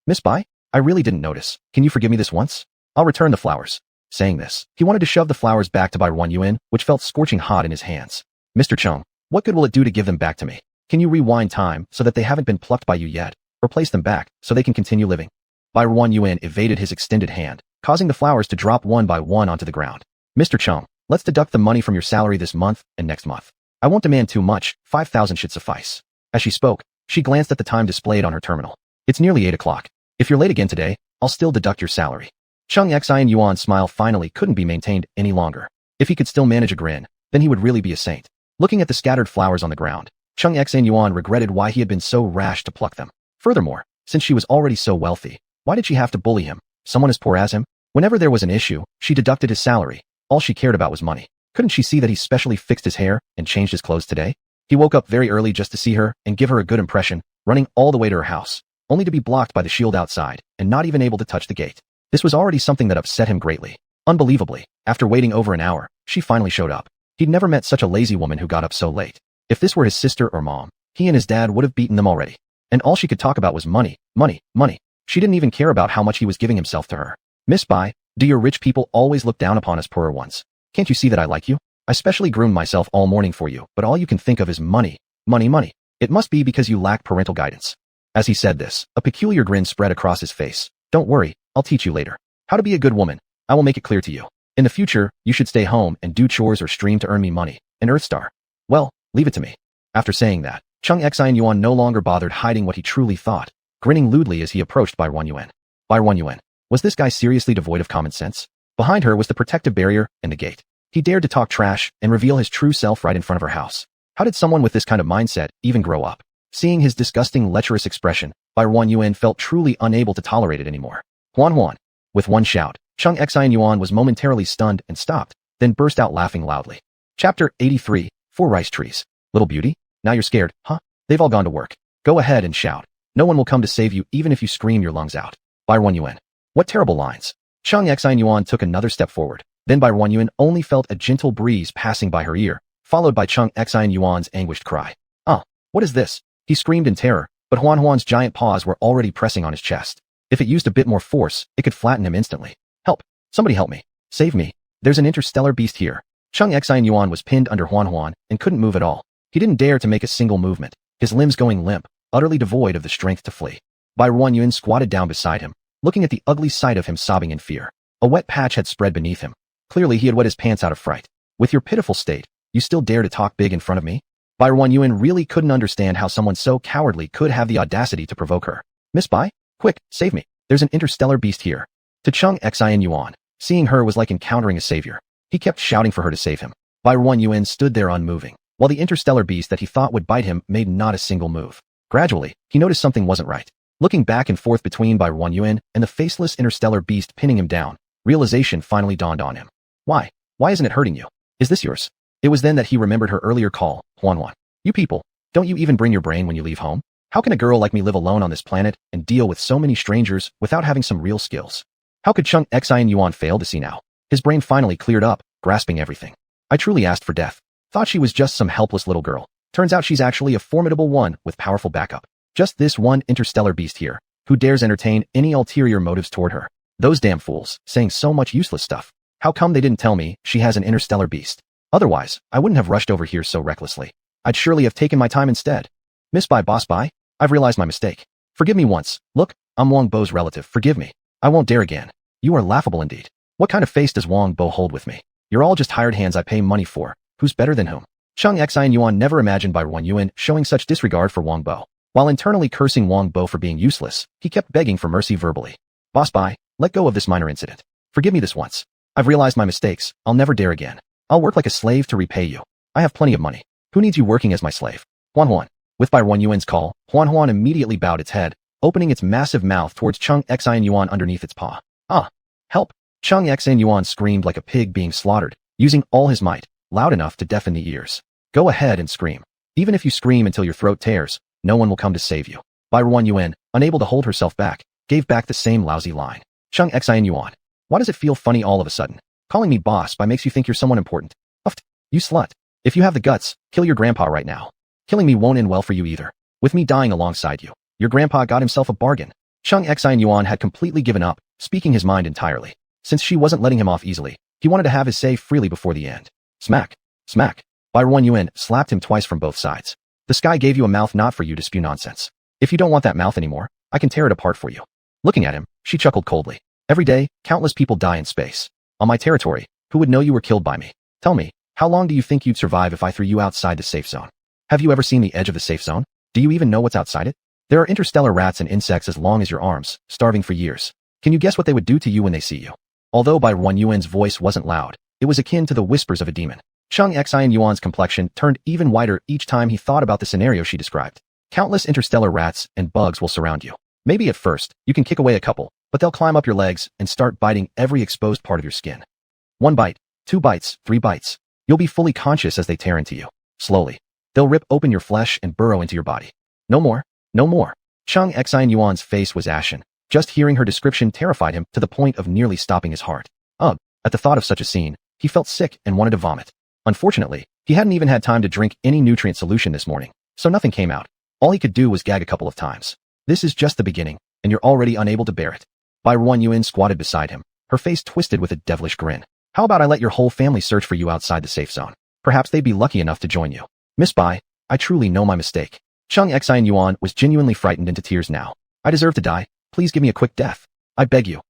Miss Bai, I really didn't notice. Can you forgive me this once? I'll return the flowers. Saying this, he wanted to shove the flowers back to Bai Ruanyuan, which felt scorching hot in his hands. Mr. Chung, what good will it do to give them back to me? Can you rewind time so that they haven't been plucked by you yet, or place them back so they can continue living? Bai Ruanyuan evaded his extended hand, causing the flowers to drop one by one onto the ground. Mr. Chung, let's deduct the money from your salary this month and next month. I won't demand too much, 5,000 should suffice. As she spoke, she glanced at the time displayed on her terminal. It's nearly 8 o'clock. If you're late again today, I'll still deduct your salary. Chung Xian Yuan's smile finally couldn't be maintained any longer. If he could still manage a grin, then he would really be a saint. Looking at the scattered flowers on the ground, Chung Xian Yuan regretted why he had been so rash to pluck them. Furthermore, since she was already so wealthy, why did she have to bully him, someone as poor as him? Whenever there was an issue, she deducted his salary. All she cared about was money. Couldn't she see that he specially fixed his hair and changed his clothes today? He woke up very early just to see her and give her a good impression, running all the way to her house, only to be blocked by the shield outside and not even able to touch the gate. This was already something that upset him greatly. Unbelievably, after waiting over an hour, she finally showed up. He'd never met such a lazy woman who got up so late. If this were his sister or mom, he and his dad would have beaten them already. And all she could talk about was money, money, money. She didn't even care about how much he was giving himself to her. Miss Bai, do your rich people always look down upon us poorer ones? Can't you see that I like you? I specially groomed myself all morning for you, but all you can think of is money, money, money. It must be because you lack parental guidance. As he said this, a peculiar grin spread across his face. Don't worry, I'll teach you later. How to be a good woman. I will make it clear to you. In the future, you should stay home and do chores or stream to earn me money, an Earth Star. Well, leave it to me. After saying that, Chung Xian Yuan no longer bothered hiding what he truly thought, grinning lewdly as he approached Bai Ruanyuan. Bai Ruanyuan. Was this guy seriously devoid of common sense? Behind her was the protective barrier and the gate. He dared to talk trash and reveal his true self right in front of her house. How did someone with this kind of mindset even grow up? Seeing his disgusting, lecherous expression, Bai Ruanyuan felt truly unable to tolerate it anymore. Huan. With one shout, Chung Xian Yuan was momentarily stunned and stopped, then burst out laughing loudly. Chapter 83, 4 Rice Trees. Little beauty? Now you're scared, huh? They've all gone to work. Go ahead and shout. No one will come to save you even if you scream your lungs out. Bai Ruanyuan. What terrible lines. Chung Xian Yuan took another step forward. Then Bai Ruanyuan only felt a gentle breeze passing by her ear, followed by Chung Xian Yuan's anguished cry. What is this? He screamed in terror, but Huan's giant paws were already pressing on his chest. If it used a bit more force, it could flatten him instantly. Help! Somebody help me. Save me. There's an interstellar beast here. Chung Xian Yuan was pinned under Huan and couldn't move at all. He didn't dare to make a single movement, his limbs going limp, utterly devoid of the strength to flee. Bai Ruanyuan squatted down beside him, looking at the ugly sight of him sobbing in fear. A wet patch had spread beneath him. Clearly he had wet his pants out of fright. With your pitiful state, you still dare to talk big in front of me? Barren Yuan really couldn't understand how someone so cowardly could have the audacity to provoke her. Miss Bai? Quick, save me. There's an interstellar beast here. To Chung Exile Yuan, seeing her was like encountering a savior. He kept shouting for her to save him. Barren Yuan stood there unmoving, while the interstellar beast that he thought would bite him made not a single move. Gradually, he noticed something wasn't right. Looking back and forth between Barren Yuan and the faceless interstellar beast pinning him down, realization finally dawned on him. Why? Why isn't it hurting you? Is this yours? It was then that he remembered her earlier call. Huan. You people, don't you even bring your brain when you leave home? How can a girl like me live alone on this planet and deal with so many strangers without having some real skills? How could Chung Exile Yuan fail to see now? His brain finally cleared up, grasping everything. I truly asked for death. Thought she was just some helpless little girl. Turns out she's actually a formidable one with powerful backup. Just this one interstellar beast here, who dares entertain any ulterior motives toward her. Those damn fools, saying so much useless stuff. How come they didn't tell me she has an interstellar beast? Otherwise, I wouldn't have rushed over here so recklessly. I'd surely have taken my time instead. Miss Bai, Boss Bai, I've realized my mistake. Forgive me once. Look, I'm Wang Bo's relative. Forgive me. I won't dare again. You are laughable indeed. What kind of face does Wang Bo hold with me? You're all just hired hands I pay money for. Who's better than whom? Chung Exile Yuan never imagined Barren Yuan showing such disregard for Wang Bo. While internally cursing Wang Bo for being useless, he kept begging for mercy verbally. Boss Bai, let go of this minor incident. Forgive me this once. I've realized my mistakes. I'll never dare again. I'll work like a slave to repay you. I have plenty of money. Who needs you working as my slave? Huan. With Barren Yuan's call, Huan immediately bowed its head, opening its massive mouth towards Chung Exile Yuan underneath its paw. Ah! Help! Chung Exile Yuan screamed like a pig being slaughtered, using all his might, loud enough to deafen the ears. Go ahead and scream. Even if you scream until your throat tears, no one will come to save you. Barren Yuan, unable to hold herself back, gave back the same lousy line. Chung Exile Yuan. Why does it feel funny all of a sudden? Calling me boss Bai makes you think you're someone important. Uft. You slut. If you have the guts, kill your grandpa right now. Killing me won't end well for you either. With me dying alongside you, your grandpa got himself a bargain. Chung Exile Yuan had completely given up, speaking his mind entirely. Since she wasn't letting him off easily, he wanted to have his say freely before the end. Smack. Smack. Barren Yuan slapped him twice from both sides. The sky gave you a mouth not for you to spew nonsense. If you don't want that mouth anymore, I can tear it apart for you. Looking at him, she chuckled coldly. Every day, countless people die in space. On my territory, who would know you were killed by me? Tell me, how long do you think you'd survive if I threw you outside the safe zone? Have you ever seen the edge of the safe zone? Do you even know what's outside it? There are interstellar rats and insects as long as your arms, starving for years. Can you guess what they would do to you when they see you? Although Barren Yuan's voice wasn't loud, it was akin to the whispers of a demon. Chung Exile Yuan's complexion turned even whiter each time he thought about the scenario she described. Countless interstellar rats and bugs will surround you. Maybe at first, you can kick away a couple, but they'll climb up your legs and start biting every exposed part of your skin. 1 bite, 2 bites, 3 bites. You'll be fully conscious as they tear into you. Slowly. They'll rip open your flesh and burrow into your body. No more. No more. Chung Exile Yuan's face was ashen. Just hearing her description terrified him to the point of nearly stopping his heart. Ugh. At the thought of such a scene, he felt sick and wanted to vomit. Unfortunately, he hadn't even had time to drink any nutrient solution this morning, so nothing came out. All he could do was gag a couple of times. This is just the beginning, and you're already unable to bear it. Barren Yuan squatted beside him, her face twisted with a devilish grin. How about I let your whole family search for you outside the safe zone? Perhaps they'd be lucky enough to join you. Miss Bai, I truly know my mistake. Chung Exile Yuan was genuinely frightened into tears now. I deserve to die. Please give me a quick death. I beg you.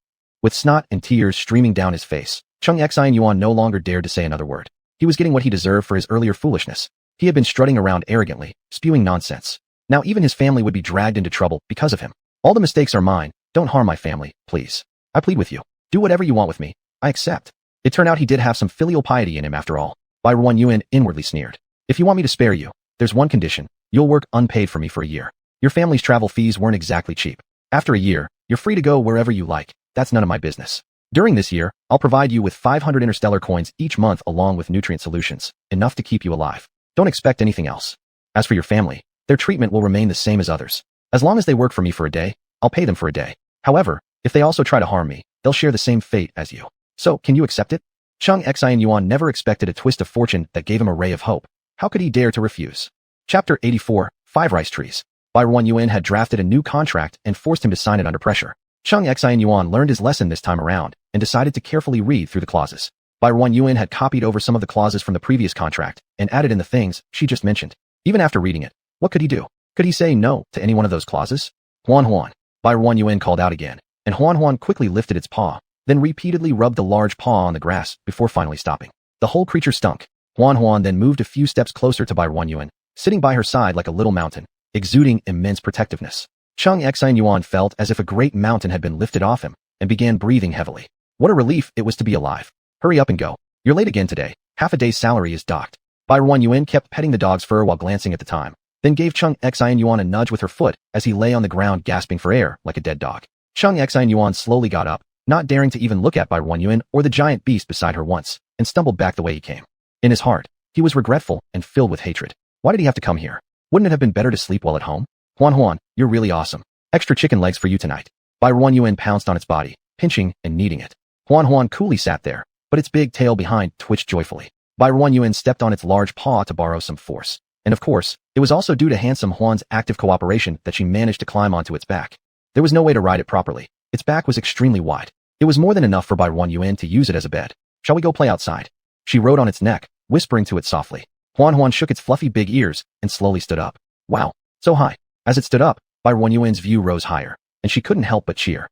With snot and tears streaming down his face, Chung Exile Yuan no longer dared to say another word. He was getting what he deserved for his earlier foolishness. He had been strutting around arrogantly, spewing nonsense. Now even his family would be dragged into trouble because of him. All the mistakes are mine. Don't harm my family, please. I plead with you. Do whatever you want with me. I accept. It turned out he did have some filial piety in him after all. Barren Yuan inwardly sneered. If you want me to spare you, there's one condition. You'll work unpaid for me for a year. Your family's travel fees weren't exactly cheap. After a year, you're free to go wherever you like. That's none of my business. During this year, I'll provide you with 500 interstellar coins each month along with nutrient solutions, enough to keep you alive. Don't expect anything else. As for your family, their treatment will remain the same as others. As long as they work for me for a day, I'll pay them for a day. However, if they also try to harm me, they'll share the same fate as you. So, can you accept it? Chung Exile Yuan never expected a twist of fortune that gave him a ray of hope. How could he dare to refuse? Chapter 84, 5 Rice Trees. Barren Yuan had drafted a new contract and forced him to sign it under pressure. Chung Exile Yuan learned his lesson this time around and decided to carefully read through the clauses. Barren Yuan had copied over some of the clauses from the previous contract and added in the things she just mentioned. Even after reading it, what could he do? Could he say no to any one of those clauses? Huan. Barren Yuan called out again, and Huan quickly lifted its paw, then repeatedly rubbed the large paw on the grass before finally stopping. The whole creature stunk. Huan then moved a few steps closer to Bai Yuan, sitting by her side like a little mountain, exuding immense protectiveness. Exile felt as if a great mountain had been lifted off him and began breathing heavily. What a relief it was to be alive. Hurry up and go. You're late again today. Half a day's salary is docked. Bai Yuan kept petting the dog's fur while glancing at the time, then gave Exile a nudge with her foot as he lay on the ground gasping for air like a dead dog. Exile slowly got up, not daring to even look at Bai Yuan or the giant beast beside her once, and stumbled back the way he came. In his heart, he was regretful and filled with hatred. Why did he have to come here? Wouldn't it have been better to sleep while at home? Huan, you're really awesome. Extra chicken legs for you tonight. Bai Yuan pounced on its body, pinching and kneading it. Huan coolly sat there, but its big tail behind twitched joyfully. Bai Yuan stepped on its large paw to borrow some force. And of course, it was also due to handsome Huan's active cooperation that she managed to climb onto its back. There was no way to ride it properly. Its back was extremely wide. It was more than enough for Bai Yuan to use it as a bed. Shall we go play outside? She rode on its neck, whispering to it softly. Huan shook its fluffy big ears and slowly stood up. Wow, so high. As it stood up, Bai Yuan's view rose higher, and she couldn't help but cheer.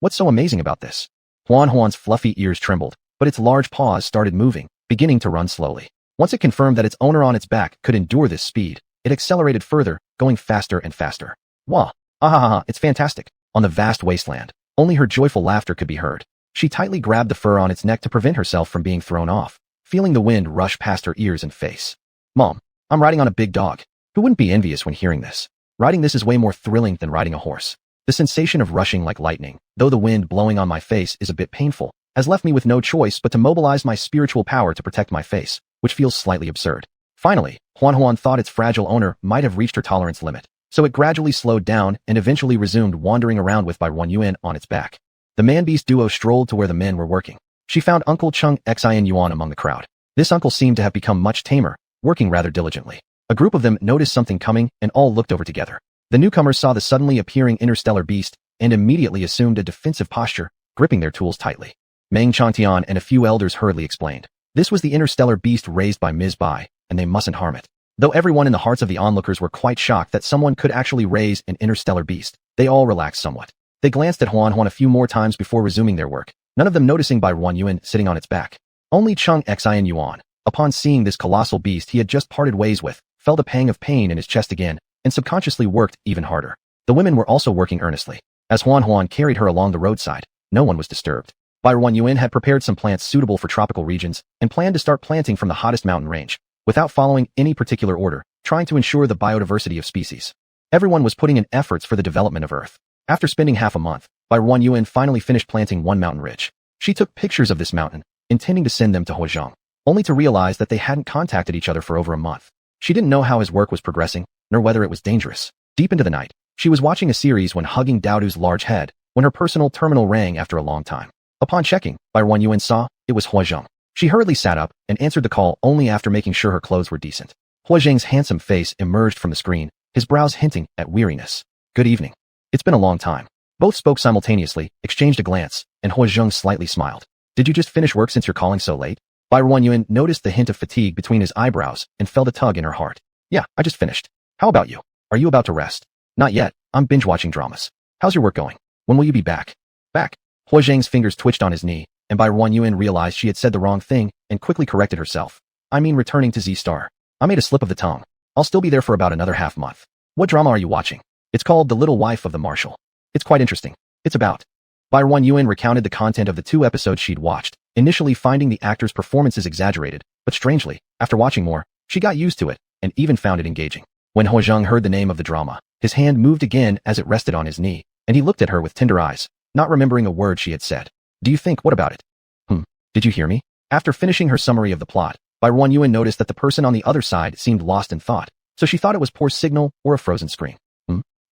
What's so amazing about this? Huan's fluffy ears trembled, but its large paws started moving, beginning to run slowly. Once it confirmed that its owner on its back could endure this speed, it accelerated further, going faster and faster. Wah! Ahaha, it's fantastic. On the vast wasteland, only her joyful laughter could be heard. She tightly grabbed the fur on its neck to prevent herself from being thrown off, feeling the wind rush past her ears and face. Mom, I'm riding on a big dog. Who wouldn't be envious when hearing this? Riding this is way more thrilling than riding a horse. The sensation of rushing like lightning, though the wind blowing on my face is a bit painful, has left me with no choice but to mobilize my spiritual power to protect my face, which feels slightly absurd. Finally, Huan thought its fragile owner might have reached her tolerance limit, so it gradually slowed down and eventually resumed wandering around with Bai Yuan on its back. The man-beast duo strolled to where the men were working. She found Uncle Exile among the crowd. This uncle seemed to have become much tamer, working rather diligently. A group of them noticed something coming and all looked over together. The newcomers saw the suddenly appearing interstellar beast and immediately assumed a defensive posture, gripping their tools tightly. Meng Chantian and a few elders hurriedly explained. This was the interstellar beast raised by Ms. Bai, and they mustn't harm it. Though everyone in the hearts of the onlookers were quite shocked that someone could actually raise an interstellar beast, they all relaxed somewhat. They glanced at Huan a few more times before resuming their work, none of them noticing Bai Yuan sitting on its back. Only Exile, upon seeing this colossal beast he had just parted ways with, felt a pang of pain in his chest again, and subconsciously worked even harder. The women were also working earnestly. As Huan carried her along the roadside, no one was disturbed. Bai Yuan had prepared some plants suitable for tropical regions and planned to start planting from the hottest mountain range, without following any particular order, trying to ensure the biodiversity of species. Everyone was putting in efforts for the development of Earth. After spending half a month, Bai Yuan finally finished planting one mountain ridge. She took pictures of this mountain, intending to send them to Huazhong, only to realize that they hadn't contacted each other for over a month. She didn't know how his work was progressing, nor whether it was dangerous. Deep into the night, she was watching a series when hugging Daodu's large head, when her personal terminal rang after a long time. Upon checking, Bai Yuan saw it was Huazhong. She hurriedly sat up and answered the call only after making sure her clothes were decent. Huazhang's handsome face emerged from the screen, his brows hinting at weariness. Good evening. It's been a long time. Both spoke simultaneously, exchanged a glance, and Huazhang slightly smiled. Did you just finish work since you're calling so late? Bai Yuan noticed the hint of fatigue between his eyebrows and felt a tug in her heart. Yeah, I just finished. How about you? Are you about to rest? Not yet. I'm binge-watching dramas. How's your work going? When will you be back? Back. Huazhang's fingers twitched on his knee, and Bai Yuan realized she had said the wrong thing and quickly corrected herself. I mean returning to Z-Star. I made a slip of the tongue. I'll still be there for about another half month. What drama are you watching? It's called The Little Wife of the Marshal. It's quite interesting. It's about. Bai Yuan recounted the content of the 2 episodes she'd watched, initially finding the actors' performances exaggerated, but strangely, after watching more, she got used to it, and even found it engaging. When Huazhang heard the name of the drama, his hand moved again as it rested on his knee, and he looked at her with tender eyes, not remembering a word she had said. Do you think, what about it? Did you hear me? After finishing her summary of the plot, Bai Yuan noticed that the person on the other side seemed lost in thought, so she thought it was poor signal or a frozen screen.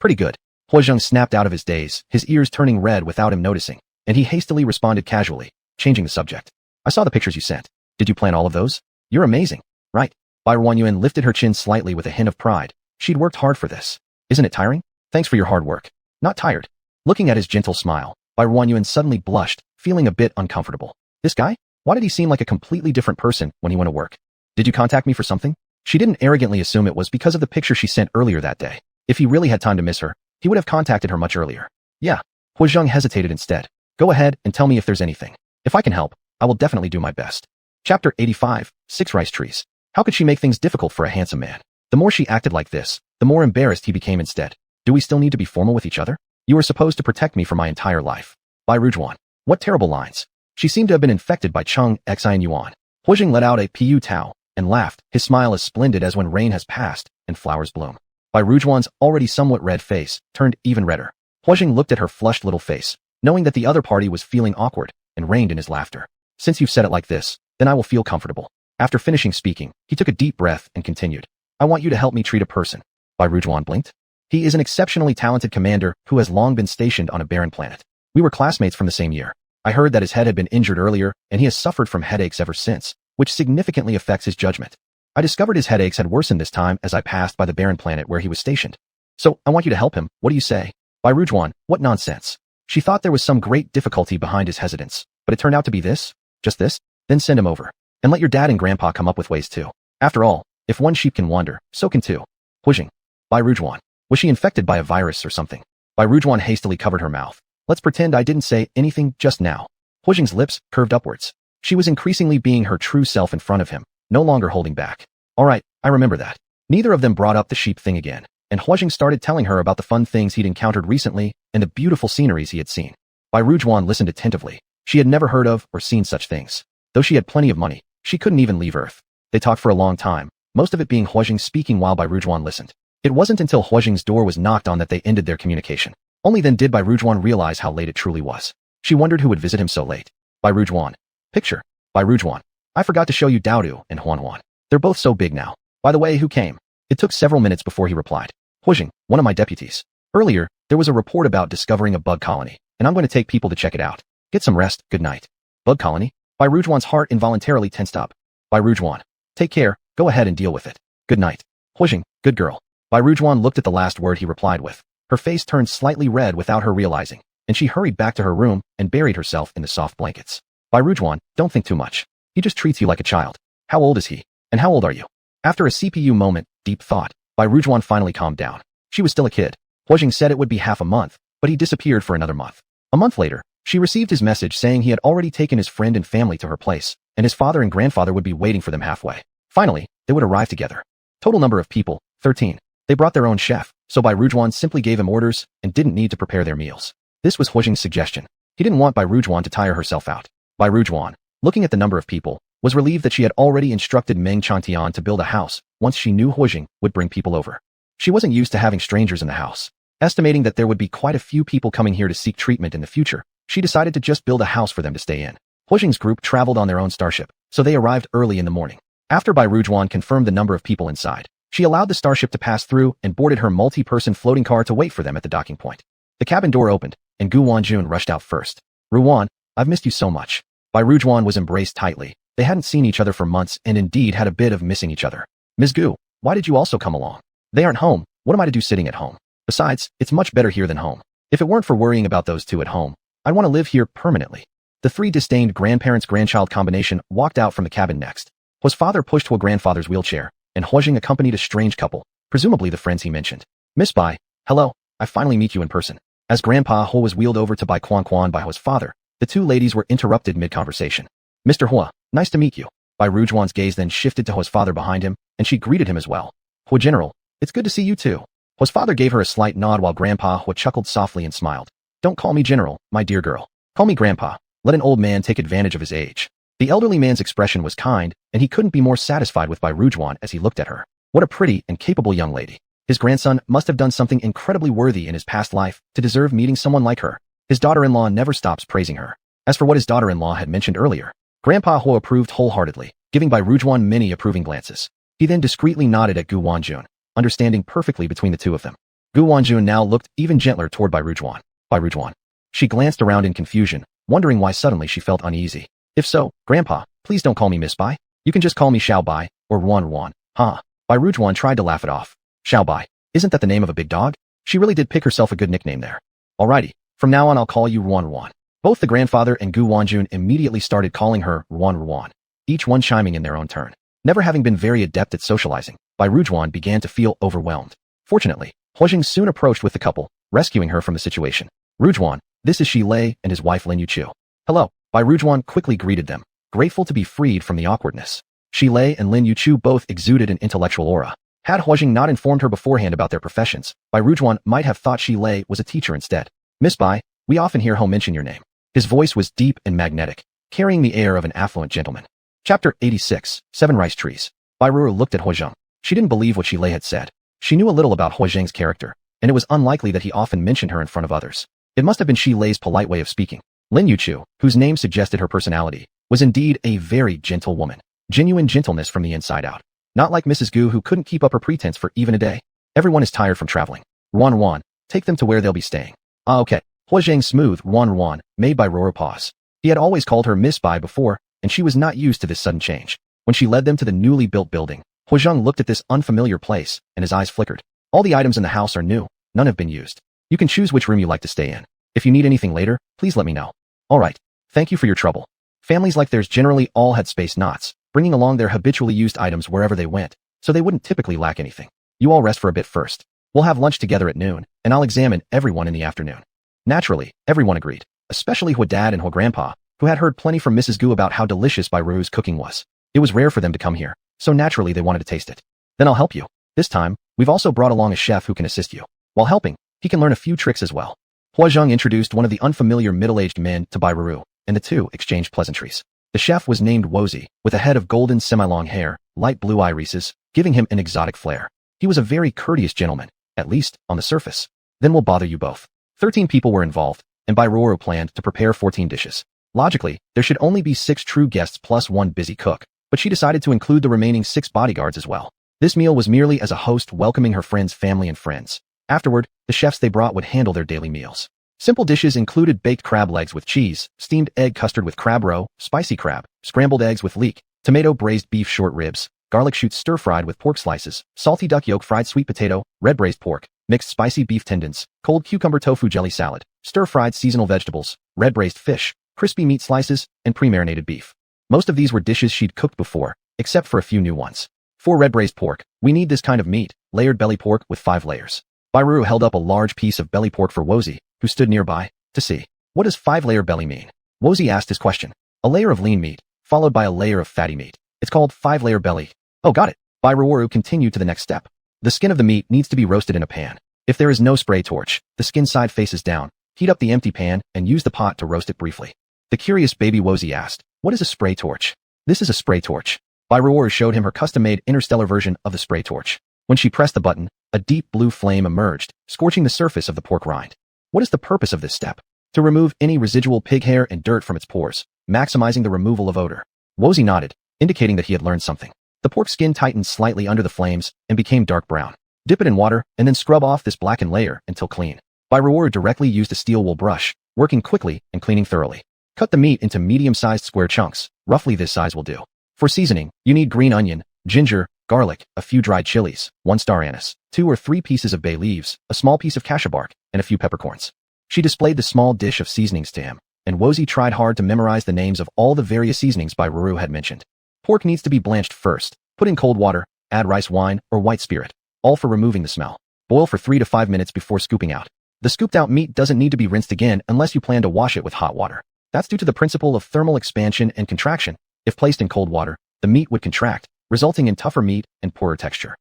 Pretty good. Huazhang snapped out of his daze, his ears turning red without him noticing, and he hastily responded casually, changing the subject. I saw the pictures you sent. Did you plan all of those? You're amazing. Right. Bai Yuan lifted her chin slightly with a hint of pride. She'd worked hard for this. Isn't it tiring? Thanks for your hard work. Not tired. Looking at his gentle smile, Bai Yuan suddenly blushed, feeling a bit uncomfortable. This guy? Why did he seem like a completely different person when he went to work? Did you contact me for something? She didn't arrogantly assume it was because of the picture she sent earlier that day. If he really had time to miss her, he would have contacted her much earlier. Yeah. Huazhang hesitated instead. Go ahead and tell me if there's anything. If I can help, I will definitely do my best. Chapter 85, 6 Rice Trees. How could she make things difficult for a handsome man? The more she acted like this, the more embarrassed he became instead. Do we still need to be formal with each other? You were supposed to protect me for my entire life. By Rujuan. What terrible lines. She seemed to have been infected by Chung, Exile and Yuan. Huijing let out a pu tao and laughed, his smile as splendid as when rain has passed and flowers bloom. By Rujuan's already somewhat red face turned even redder. Huijing looked at her flushed little face, knowing that the other party was feeling awkward, and reined in his laughter. Since you've said it like this, then I will feel comfortable. After finishing speaking, he took a deep breath and continued. I want you to help me treat a person. By Rujuan blinked. He is an exceptionally talented commander who has long been stationed on a barren planet. We were classmates from the same year. I heard that his head had been injured earlier, and he has suffered from headaches ever since, which significantly affects his judgment. I discovered his headaches had worsened this time as I passed by the barren planet where he was stationed. So, I want you to help him, what do you say? By Rujuan, what nonsense. She thought there was some great difficulty behind his hesitance, but it turned out to be this? Just this? Then send him over. And let your dad and grandpa come up with ways too. After all, if one sheep can wander, so can two. Huijing. By Rujuan. Was she infected by a virus or something? By Rujuan hastily covered her mouth. Let's pretend I didn't say anything just now. Huijing's lips curved upwards. She was increasingly being her true self in front of him, no longer holding back. All right, I remember that. Neither of them brought up the sheep thing again, and Huijing started telling her about the fun things he'd encountered recently and the beautiful sceneries he had seen. By Rujuan listened attentively. She had never heard of or seen such things. Though she had plenty of money, she couldn't even leave Earth. They talked for a long time, most of it being Huijing speaking while By Rujuan listened. It wasn't until Huijing's door was knocked on that they ended their communication. Only then did By Rujuan realize how late it truly was. She wondered who would visit him so late. By Rujuan. Picture. By Rujuan. I forgot to show you Daodu and Huan. They're both so big now. By the way, who came? It took several minutes before he replied. Huijing, one of my deputies. Earlier, there was a report about discovering a bug colony, and I'm going to take people to check it out. Get some rest, good night. Bug colony? By Rujuan's heart involuntarily tensed up. By Rujuan. Take care, go ahead and deal with it. Good night. Huijing, good girl. By Rujuan looked at the last word he replied with. Her face turned slightly red without her realizing, and she hurried back to her room and buried herself in the soft blankets. By Rujuan, don't think too much. He just treats you like a child. How old is he? And how old are you? After a CPU moment, deep thought, By Rujuan finally calmed down. She was still a kid. Huijing said it would be half a month, but he disappeared for another month. A month later, she received his message saying he had already taken his friend and family to her place, and his father and grandfather would be waiting for them halfway. Finally, they would arrive together. Total number of people, 13. They brought their own chef, so By Rujuan simply gave him orders and didn't need to prepare their meals. This was Huijing's suggestion. He didn't want By Rujuan to tire herself out. By Rujuan, looking at the number of people, was relieved that she had already instructed Meng Chantian to build a house once she knew Huijing would bring people over. She wasn't used to having strangers in the house. Estimating that there would be quite a few people coming here to seek treatment in the future, she decided to just build a house for them to stay in. Huijing's group traveled on their own starship, so they arrived early in the morning. After By Rujuan confirmed the number of people inside, she allowed the starship to pass through and boarded her multi-person floating car to wait for them at the docking point. The cabin door opened, and Gu Wanjun rushed out first. Ruwan, I've missed you so much. By Rujuan was embraced tightly. They hadn't seen each other for months and indeed had a bit of missing each other. Ms. Gu, why did you also come along? They aren't home. What am I to do sitting at home? Besides, it's much better here than home. If it weren't for worrying about those two at home, I'd want to live here permanently. The three disdained grandparents-grandchild combination walked out from the cabin next. Hu's father pushed Hua grandfather's wheelchair, and Huijing accompanied a strange couple, presumably the friends he mentioned. Miss Bai, hello, I finally meet you in person. As Grandpa Hua was wheeled over to Bai Quan by Hua's father, the two ladies were interrupted mid-conversation. Mr. Hua, nice to meet you. Bai Rujuan's gaze then shifted to Hua's father behind him, and she greeted him as well. Hua General, it's good to see you too. Hua's father gave her a slight nod while Grandpa Hua chuckled softly and smiled. Don't call me General, my dear girl. Call me Grandpa. Let an old man take advantage of his age. The elderly man's expression was kind, and he couldn't be more satisfied with Bai Rujuan as he looked at her. What a pretty and capable young lady. His grandson must have done something incredibly worthy in his past life to deserve meeting someone like her. His daughter-in-law never stops praising her. As for what his daughter-in-law had mentioned earlier, Grandpa Hua approved wholeheartedly, giving Bai Rujuan many approving glances. He then discreetly nodded at Gu Wanjun, understanding perfectly between the two of them. Gu Wanjun now looked even gentler toward Bai Rujuan. Bai Rujuan. She glanced around in confusion, wondering why suddenly she felt uneasy. If so, Grandpa, please don't call me Miss Bai. You can just call me Xiao Bai, or Ruan. Huh? Bai Rujuan tried to laugh it off. Xiao Bai, isn't that the name of a big dog? She really did pick herself a good nickname there. Alrighty, from now on I'll call you Ruan. Both the grandfather and Gu Wanjun immediately started calling her Ruan, each one chiming in their own turn. Never having been very adept at socializing, Bai Rujuan began to feel overwhelmed. Fortunately, Huijing soon approached with the couple, rescuing her from the situation. Rujuan, This is Shi Lei and his wife Lin Yuqiu. Hello. Bai Rujuan quickly greeted them, grateful to be freed from the awkwardness. Shi Lei and Lin Yuqiu both exuded an intellectual aura. Had Huajing not informed her beforehand about their professions, Bai Rujuan might have thought Shi Lei was a teacher instead. Miss Bai, we often hear Ho mention your name. His voice was deep and magnetic, carrying the air of an affluent gentleman. Chapter 86, 7 Rice Trees. Bai Ruo looked at Huajing. She didn't believe what Shi Lei had said. She knew a little about Huajing's character, and it was unlikely that he often mentioned her in front of others. It must have been Shi Lei's polite way of speaking. Lin Yuqiu, whose name suggested her personality, was indeed a very gentle woman. Genuine gentleness from the inside out. Not like Mrs. Gu, who couldn't keep up her pretense for even a day. Everyone is tired from traveling. Ruan, take them to where they'll be staying. Ah, okay. Huajing's smooth Ruan made Bai Ruo pause. He had always called her Miss Bai before, and she was not used to this sudden change. When she led them to the newly built building, Huajing looked at this unfamiliar place, and his eyes flickered. All the items in the house are new. None have been used. You can choose which room you like to stay in. If you need anything later, please let me know. All right. Thank you for your trouble. Families like theirs generally all had space knots, bringing along their habitually used items wherever they went, so they wouldn't typically lack anything. You all rest for a bit first. We'll have lunch together at noon, and I'll examine everyone in the afternoon. Naturally, everyone agreed, especially Hua Dad and Hua Grandpa, who had heard plenty from Mrs. Gu about how delicious Bai Ruo's cooking was. It was rare for them to come here, so naturally they wanted to taste it. Then I'll help you. This time, we've also brought along a chef who can assist you. While helping, he can learn a few tricks as well. Huajing introduced one of the unfamiliar middle-aged men to Bai Ruo, and the two exchanged pleasantries. The chef was named Wozi, with a head of golden semi-long hair, light blue irises, giving him an exotic flair. He was a very courteous gentleman, at least on the surface. Then we'll bother you both. 13 people were involved, and Bai Ruo planned to prepare 14 dishes. Logically, there should only be 6 true guests plus 1 busy cook, but she decided to include the remaining 6 bodyguards as well. This meal was merely as a host welcoming her friend's family and friends. Afterward, the chefs they brought would handle their daily meals. Simple dishes included baked crab legs with cheese, steamed egg custard with crab roe, spicy crab, scrambled eggs with leek, tomato braised beef short ribs, garlic shoots stir-fried with pork slices, salty duck yolk fried sweet potato, red braised pork, mixed spicy beef tendons, cold cucumber tofu jelly salad, stir-fried seasonal vegetables, red braised fish, crispy meat slices, and pre-marinated beef. Most of these were dishes she'd cooked before, except for a few new ones. For red braised pork, we need this kind of meat, layered belly pork with 5 layers. Bai Ruo held up a large piece of belly pork for Wozi, who stood nearby, to see. What does 5-layer belly mean? Wozi asked his question. A layer of lean meat, followed by a layer of fatty meat. It's called 5-layer belly. Oh, got it. Bai Ruo continued to the next step. The skin of the meat needs to be roasted in a pan. If there is no spray torch, the skin side faces down. Heat up the empty pan and use the pot to roast it briefly. The curious baby Wozi asked, what is a spray torch? This is a spray torch. Bai Ruo showed him her custom-made interstellar version of the spray torch. When she pressed the button, a deep blue flame emerged, scorching the surface of the pork rind. What is the purpose of this step? To remove any residual pig hair and dirt from its pores, maximizing the removal of odor. Wozi nodded, indicating that he had learned something. The pork skin tightened slightly under the flames and became dark brown. Dip it in water and then scrub off this blackened layer until clean. Bai Ruo directly used a steel wool brush, working quickly and cleaning thoroughly. Cut the meat into medium-sized square chunks, roughly this size will do. For seasoning, you need green onion, ginger, garlic, a few dried chilies, 1 star anise, 2 or 3 pieces of bay leaves, a small piece of cassia bark, and a few peppercorns. She displayed the small dish of seasonings to him, and Wozi tried hard to memorize the names of all the various seasonings Bai Ruo had mentioned. Pork needs to be blanched first. Put in cold water, add rice wine or white spirit, all for removing the smell. Boil for 3 to 5 minutes before scooping out. The scooped out meat doesn't need to be rinsed again unless you plan to wash it with hot water. That's due to the principle of thermal expansion and contraction. If placed in cold water, the meat would contract, resulting in tougher meat and poorer texture.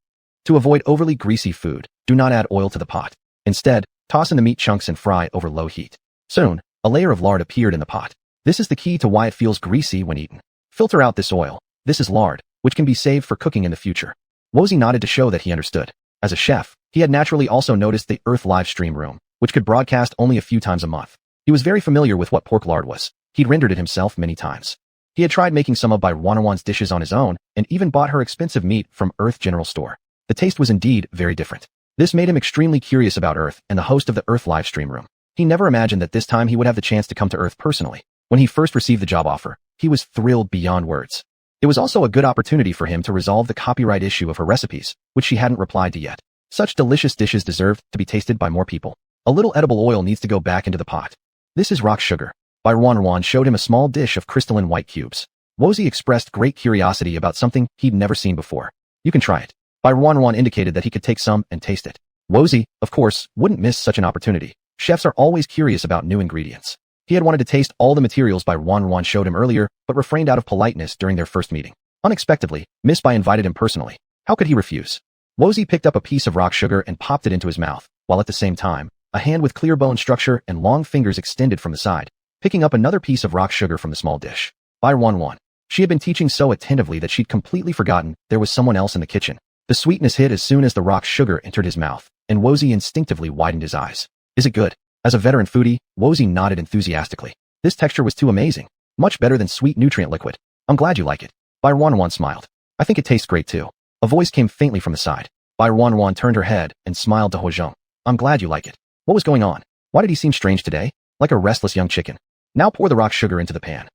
To avoid overly greasy food, do not add oil to the pot. Instead, toss in the meat chunks and fry over low heat. Soon, a layer of lard appeared in the pot. This is the key to why it feels greasy when eaten. Filter out this oil. This is lard, which can be saved for cooking in the future. Wozi nodded to show that he understood. As a chef, he had naturally also noticed the Earth live stream room, which could broadcast only a few times a month. He was very familiar with what pork lard was. He'd rendered it himself many times. He had tried making some of Bai Ruo's dishes on his own, and even bought her expensive meat from Earth General Store. The taste was indeed very different. This made him extremely curious about Earth and the host of the Earth live stream room. He never imagined that this time he would have the chance to come to Earth personally. When he first received the job offer, he was thrilled beyond words. It was also a good opportunity for him to resolve the copyright issue of her recipes, which she hadn't replied to yet. Such delicious dishes deserved to be tasted by more people. A little edible oil needs to go back into the pot. This is rock sugar. Bai Ruo showed him a small dish of crystalline white cubes. Wozi expressed great curiosity about something he'd never seen before. You can try it. Bai Ruo indicated that he could take some and taste it. Wozi, of course, wouldn't miss such an opportunity. Chefs are always curious about new ingredients. He had wanted to taste all the materials Bai Ruan showed him earlier, but refrained out of politeness during their first meeting. Unexpectedly, Miss Bai invited him personally. How could he refuse? Wozi picked up a piece of rock sugar and popped it into his mouth, while at the same time, a hand with clear bone structure and long fingers extended from the side, picking up another piece of rock sugar from the small dish. Bai Ruan. She had been teaching so attentively that she'd completely forgotten there was someone else in the kitchen. The sweetness hit as soon as the rock sugar entered his mouth, and Wozi instinctively widened his eyes. Is it good? As a veteran foodie, Wozi nodded enthusiastically. This texture was too amazing. Much better than sweet nutrient liquid. I'm glad you like it. Bai Ruan smiled. I think it tastes great too. A voice came faintly from the side. Bai Ruan turned her head and smiled to Huozhong. I'm glad you like it. What was going on? Why did he seem strange today? Like a restless young chicken. Now pour the rock sugar into the pan.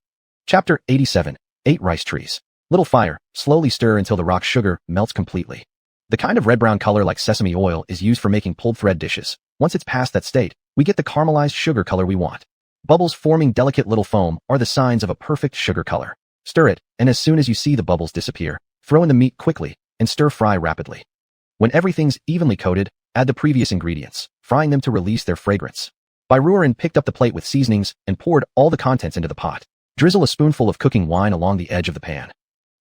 Chapter 87. 8 rice trees. Little fire, slowly stir until the rock sugar melts completely. The kind of red-brown color like sesame oil is used for making pulled thread dishes. Once it's past that state, we get the caramelized sugar color we want. Bubbles forming delicate little foam are the signs of a perfect sugar color. Stir it, and as soon as you see the bubbles disappear, throw in the meat quickly and stir-fry rapidly. When everything's evenly coated, add the previous ingredients, frying them to release their fragrance. Bai Ruan picked up the plate with seasonings and poured all the contents into the pot. Drizzle a spoonful of cooking wine along the edge of the pan.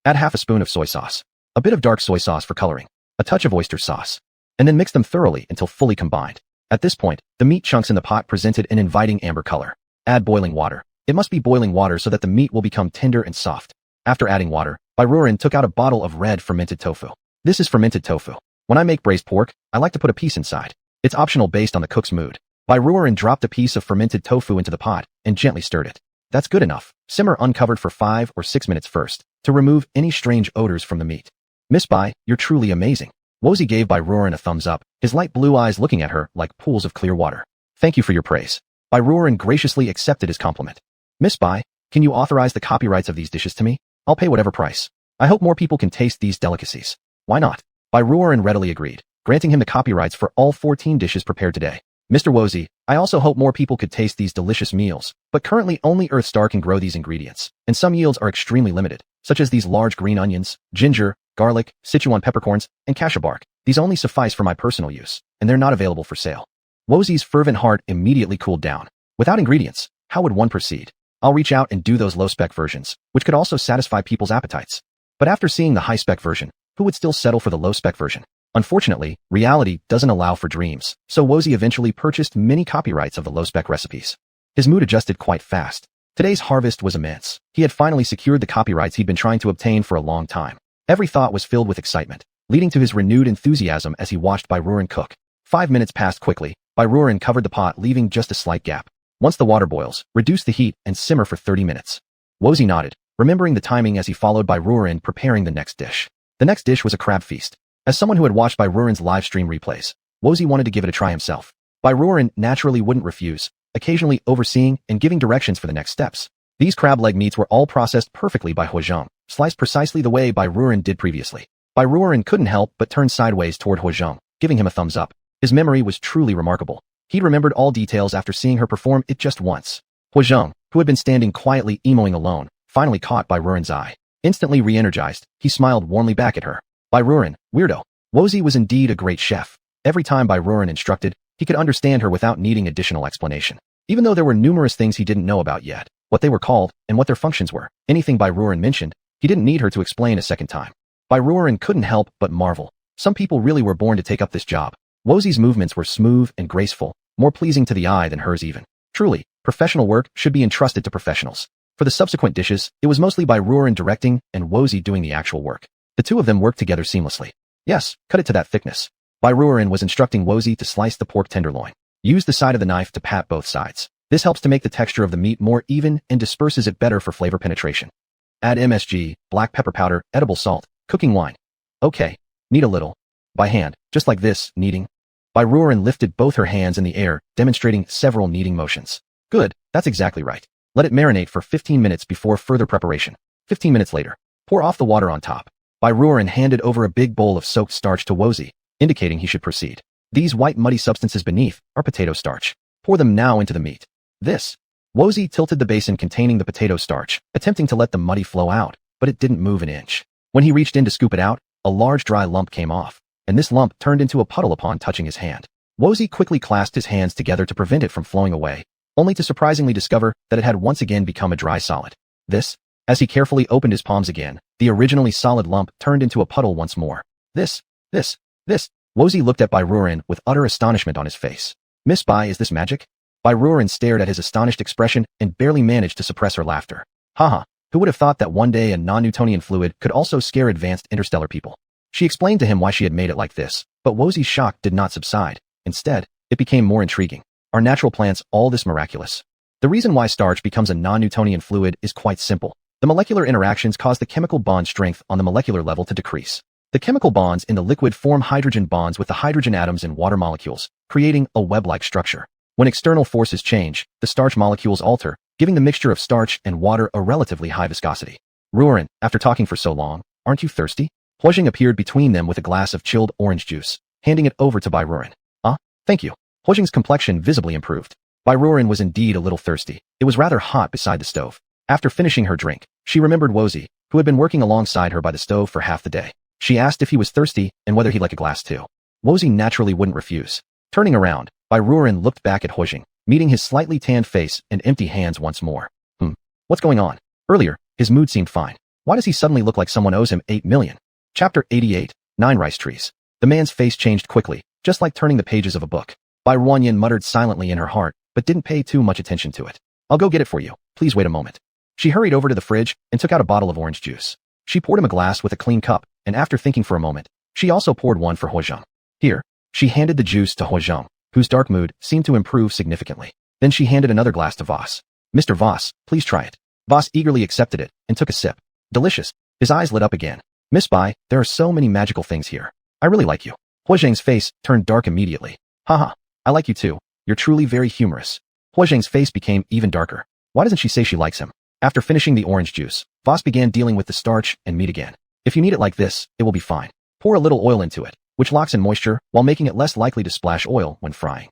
Add half a spoon of soy sauce, a bit of dark soy sauce for coloring, a touch of oyster sauce, and then mix them thoroughly until fully combined. At this point, the meat chunks in the pot presented an inviting amber color. Add boiling water. It must be boiling water so that the meat will become tender and soft. After adding water, Bai Ruan took out a bottle of red fermented tofu. This is fermented tofu. When I make braised pork, I like to put a piece inside. It's optional based on the cook's mood. Bai Ruan dropped a piece of fermented tofu into the pot and gently stirred it. That's good enough. Simmer uncovered for 5 or 6 minutes first, to remove any strange odors from the meat. Miss Bai, you're truly amazing. Wozi gave Bai Ruan a thumbs up, his light blue eyes looking at her like pools of clear water. Thank you for your praise. Bai Ruan graciously accepted his compliment. Miss Bai, can you authorize the copyrights of these dishes to me? I'll pay whatever price. I hope more people can taste these delicacies. Why not? Bai Ruan readily agreed, granting him the copyrights for all 14 dishes prepared today. Mr. Wozi, I also hope more people could taste these delicious meals, but currently only Earthstar can grow these ingredients, and some yields are extremely limited, such as these large green onions, ginger, garlic, Sichuan peppercorns, and cassia bark. These only suffice for my personal use, and they're not available for sale. Wozi's fervent heart immediately cooled down. Without ingredients, how would one proceed? I'll reach out and do those low-spec versions, which could also satisfy people's appetites. But after seeing the high-spec version, who would still settle for the low-spec version? Unfortunately, reality doesn't allow for dreams, so Wozi eventually purchased many copyrights of the low-spec recipes. His mood adjusted quite fast. Today's harvest was immense. He had finally secured the copyrights he'd been trying to obtain for a long time. Every thought was filled with excitement, leading to his renewed enthusiasm as he watched Bai Ruan cook. 5 minutes passed quickly. Bai Ruan covered the pot, leaving just a slight gap. Once the water boils, reduce the heat and simmer for 30 minutes. Wozi nodded, remembering the timing as he followed Bai Ruan preparing the next dish. The next dish was a crab feast. As someone who had watched Bai Ruan's live stream replays, Wozi wanted to give it a try himself. Bai Ruan naturally wouldn't refuse, occasionally overseeing and giving directions for the next steps. These crab leg meats were all processed perfectly by Huozhong, sliced precisely the way Bai Ruan did previously. Bai Ruan couldn't help but turn sideways toward Huozhong, giving him a thumbs up. His memory was truly remarkable. He'd remembered all details after seeing her perform it just once. Huozhong, who had been standing quietly emoing alone, finally caught Bai Ruan's eye. Instantly re-energized, he smiled warmly back at her. Bai Ruan, weirdo. Wozi was indeed a great chef. Every time Bai Ruan instructed, he could understand her without needing additional explanation. Even though there were numerous things he didn't know about yet, what they were called, and what their functions were, anything Bai Ruan mentioned, he didn't need her to explain a second time. Bai Ruan couldn't help but marvel. Some people really were born to take up this job. Wozi's movements were smooth and graceful, more pleasing to the eye than hers even. Truly, professional work should be entrusted to professionals. For the subsequent dishes, it was mostly Bai Ruan directing and Wozi doing the actual work. The two of them worked together seamlessly. Yes, cut it to that thickness. Bai Ruan was instructing Wozi to slice the pork tenderloin. Use the side of the knife to pat both sides. This helps to make the texture of the meat more even and disperses it better for flavor penetration. Add MSG, black pepper powder, edible salt, cooking wine. Okay, knead a little. By hand, just like this, kneading. Bai Ruan lifted both her hands in the air, demonstrating several kneading motions. Good, that's exactly right. Let it marinate for 15 minutes before further preparation. 15 minutes later, pour off the water on top. Bai Ruan handed over a big bowl of soaked starch to Wozi, indicating he should proceed. These white muddy substances beneath are potato starch. Pour them now into the meat. This. Wozi tilted the basin containing the potato starch, attempting to let the muddy flow out, but it didn't move an inch. When he reached in to scoop it out, a large dry lump came off, and this lump turned into a puddle upon touching his hand. Wozy quickly clasped his hands together to prevent it from flowing away, only to surprisingly discover that it had once again become a dry solid. As he carefully opened his palms again, the originally solid lump turned into a puddle once more. This. Wozy looked at Bai Ruoren with utter astonishment on his face. Miss Bai, is this magic? Bai Ruoren stared at his astonished expression and barely managed to suppress her laughter. Haha, who would have thought that one day a non-Newtonian fluid could also scare advanced interstellar people? She explained to him why she had made it like this, but Wozy's shock did not subside. Instead, it became more intriguing. Are natural plants all this miraculous? The reason why starch becomes a non-Newtonian fluid is quite simple. The molecular interactions cause the chemical bond strength on the molecular level to decrease. The chemical bonds in the liquid form hydrogen bonds with the hydrogen atoms in water molecules, creating a web-like structure. When external forces change, the starch molecules alter, giving the mixture of starch and water a relatively high viscosity. Ruoren, after talking for so long, aren't you thirsty? Huojing appeared between them with a glass of chilled orange juice, handing it over to Bai Ruoren. Thank you. Huojing's complexion visibly improved. Bai Ruoren was indeed a little thirsty. It was rather hot beside the stove. After finishing her drink, she remembered Wozy, who had been working alongside her by the stove for half the day. She asked if he was thirsty and whether he'd like a glass too. Wozy naturally wouldn't refuse. Turning around, Bai Ruoren looked back at Huojing, meeting his slightly tanned face and empty hands once more. What's going on? Earlier, his mood seemed fine. Why does he suddenly look like someone owes him 8 million? Chapter 88, 9 Rice Trees. The man's face changed quickly, just like turning the pages of a book. Bai Ruoren muttered silently in her heart, but didn't pay too much attention to it. I'll go get it for you. Please wait a moment. She hurried over to the fridge and took out a bottle of orange juice. She poured him a glass with a clean cup, and after thinking for a moment, she also poured one for Huojing. Here, she handed the juice to Huojing, whose dark mood seemed to improve significantly. Then she handed another glass to Voss. Mr. Voss, please try it. Voss eagerly accepted it and took a sip. Delicious. His eyes lit up again. Miss Bai, there are so many magical things here. I really like you. Huojing's face turned dark immediately. Haha, I like you too. You're truly very humorous. Huojing's face became even darker. Why doesn't she say she likes him? After finishing the orange juice, Voss began dealing with the starch and meat again. If you knead it like this, it will be fine. Pour a little oil into it, which locks in moisture while making it less likely to splash oil when frying.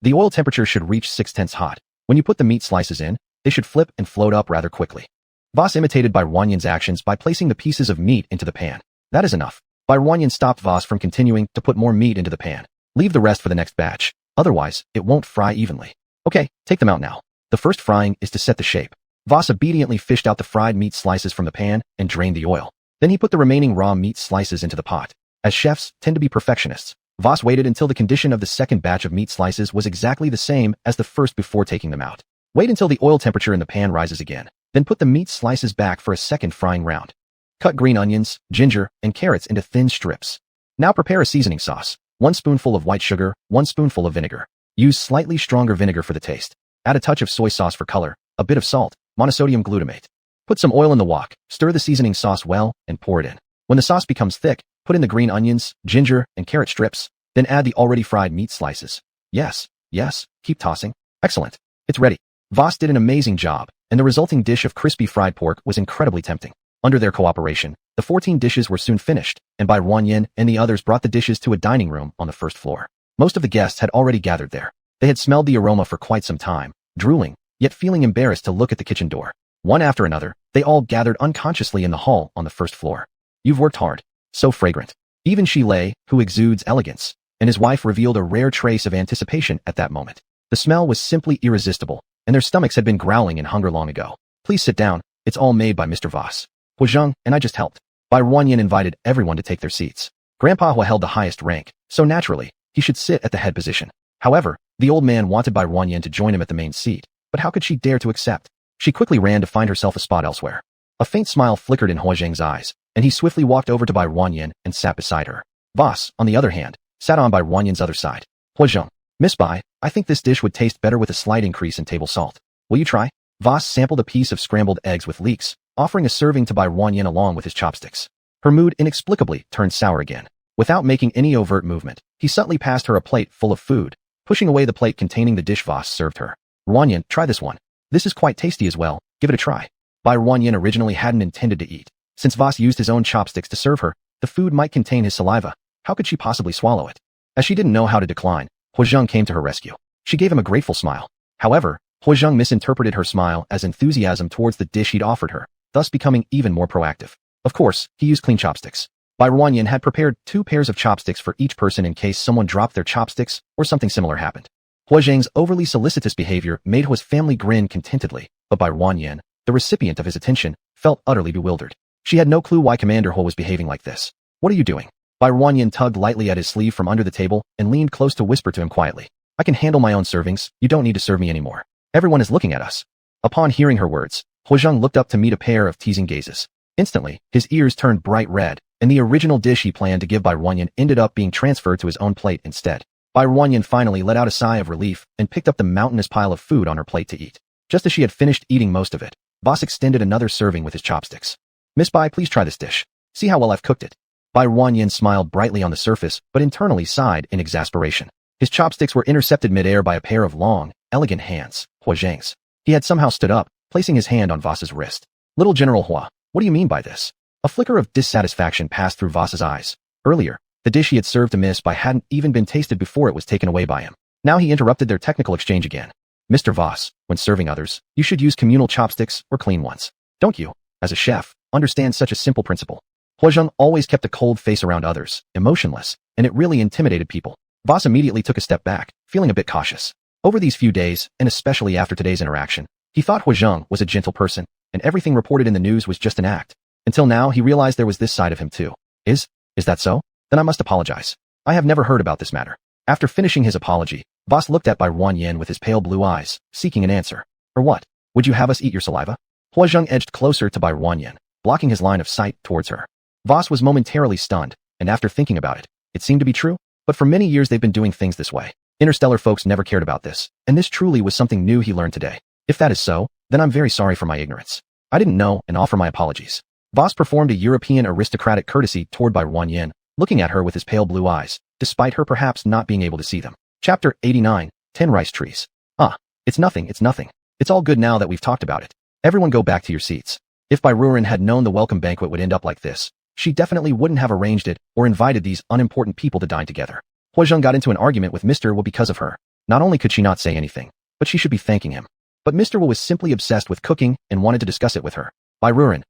The oil temperature should reach 6/10 hot. When you put the meat slices in, they should flip and float up rather quickly. Voss imitated Bai Ruoren's actions by placing the pieces of meat into the pan. That is enough. Bai Ruoren stopped Voss from continuing to put more meat into the pan. Leave the rest for the next batch, otherwise it won't fry evenly. Okay, take them out now. The first frying is to set the shape. Voss obediently fished out the fried meat slices from the pan and drained the oil. Then he put the remaining raw meat slices into the pot. As chefs tend to be perfectionists, Voss waited until the condition of the second batch of meat slices was exactly the same as the first before taking them out. Wait until the oil temperature in the pan rises again. Then put the meat slices back for a second frying round. Cut green onions, ginger, and carrots into thin strips. Now prepare a seasoning sauce. 1 spoonful of white sugar, 1 spoonful of vinegar. Use slightly stronger vinegar for the taste. Add a touch of soy sauce for color, a bit of salt, monosodium glutamate. Put some oil in the wok, stir the seasoning sauce well, and pour it in. When the sauce becomes thick, put in the green onions, ginger, and carrot strips, then add the already fried meat slices. Yes, keep tossing. Excellent. It's ready. Voss did an amazing job, and the resulting dish of crispy fried pork was incredibly tempting. Under their cooperation, the 14 dishes were soon finished, and Bai Ruoren and the others brought the dishes to a dining room on the first floor. Most of the guests had already gathered there. They had smelled the aroma for quite some time, drooling, yet feeling embarrassed to look at the kitchen door. One after another, they all gathered unconsciously in the hall on the first floor. You've worked hard. So fragrant. Even Shi Lei, who exudes elegance, and his wife revealed a rare trace of anticipation at that moment. The smell was simply irresistible, and their stomachs had been growling in hunger long ago. Please sit down. It's all made by Mr. Voss. Huojing and I just helped. Bai Ruoren invited everyone to take their seats. Grandpa Hua held the highest rank, so naturally, he should sit at the head position. However, the old man wanted Bai Ruoren to join him at the main seat, but how could she dare to accept? She quickly ran to find herself a spot elsewhere. A faint smile flickered in Huojing's eyes, and he swiftly walked over to Bai Ruoren and sat beside her. Voss, on the other hand, sat on Bai Ruoren's other side. Huojing, Miss Bai, I think this dish would taste better with a slight increase in table salt. Will you try? Voss sampled a piece of scrambled eggs with leeks, offering a serving to Bai Ruoren along with his chopsticks. Her mood inexplicably turned sour again. Without making any overt movement, he subtly passed her a plate full of food, pushing away the plate containing the dish Voss served her. Ruoren, try this one. This is quite tasty as well. Give it a try. Bai Ruoren originally hadn't intended to eat. Since Voss used his own chopsticks to serve her, the food might contain his saliva. How could she possibly swallow it? As she didn't know how to decline, Huojing came to her rescue. She gave him a grateful smile. However, Huojing misinterpreted her smile as enthusiasm towards the dish he'd offered her, thus becoming even more proactive. Of course, he used clean chopsticks. Bai Ruanyin had prepared 2 pairs of chopsticks for each person in case someone dropped their chopsticks or something similar happened. Hua Zhang's overly solicitous behavior made Hua's family grin contentedly, but Bai Ruanyin, the recipient of his attention, felt utterly bewildered. She had no clue why Commander Hua was behaving like this. What are you doing? Bai Ruanyin tugged lightly at his sleeve from under the table and leaned close to whisper to him quietly. I can handle my own servings, you don't need to serve me anymore. Everyone is looking at us. Upon hearing her words, Hua Zhang looked up to meet a pair of teasing gazes. Instantly, his ears turned bright red, and the original dish he planned to give Bai Ruanyin ended up being transferred to his own plate instead. Bai Ruanyin finally let out a sigh of relief and picked up the mountainous pile of food on her plate to eat. Just as she had finished eating most of it, Boss extended another serving with his chopsticks. Miss Bai, please try this dish. See how well I've cooked it. Bai Ruanyin smiled brightly on the surface, but internally sighed in exasperation. His chopsticks were intercepted midair by a pair of long, elegant hands, Hua Zhang's. He had somehow stood up, placing his hand on Voss's wrist. Little General Hua, what do you mean by this? A flicker of dissatisfaction passed through Voss's eyes. Earlier, the dish he had served to Miss Bai hadn't even been tasted before it was taken away by him. Now he interrupted their technical exchange again. Mr. Voss, when serving others, you should use communal chopsticks or clean ones. Don't you, as a chef, understand such a simple principle? Hua Zhang always kept a cold face around others, emotionless, and it really intimidated people. Voss immediately took a step back, feeling a bit cautious. Over these few days, and especially after today's interaction, he thought Hua Zhang was a gentle person, and everything reported in the news was just an act. Until now, he realized there was this side of him too. Is that so? Then I must apologize. I have never heard about this matter. After finishing his apology, Voss looked at Bai Ruanyin with his pale blue eyes, seeking an answer. Or what? Would you have us eat your saliva? Hua Zhang edged closer to Bai Ruanyin, blocking his line of sight towards her. Voss was momentarily stunned, and after thinking about it, it seemed to be true, but for many years they've been doing things this way. Interstellar folks never cared about this, and this truly was something new he learned today. If that is so, then I'm very sorry for my ignorance. I didn't know and offer my apologies. Voss performed a European aristocratic courtesy toward Bai Ruanyin, looking at her with his pale blue eyes, despite her perhaps not being able to see them. Chapter 89, 10 Rice Trees. It's nothing. It's all good now that we've talked about it. Everyone go back to your seats. If Bai Ruanyin had known the welcome banquet would end up like this, she definitely wouldn't have arranged it or invited these unimportant people to dine together. Hua Zhang got into an argument with Mr. Wu because of her. Not only could she not say anything, but she should be thanking him. But Mr. Wu was simply obsessed with cooking and wanted to discuss it with her. Bai Ruanyin,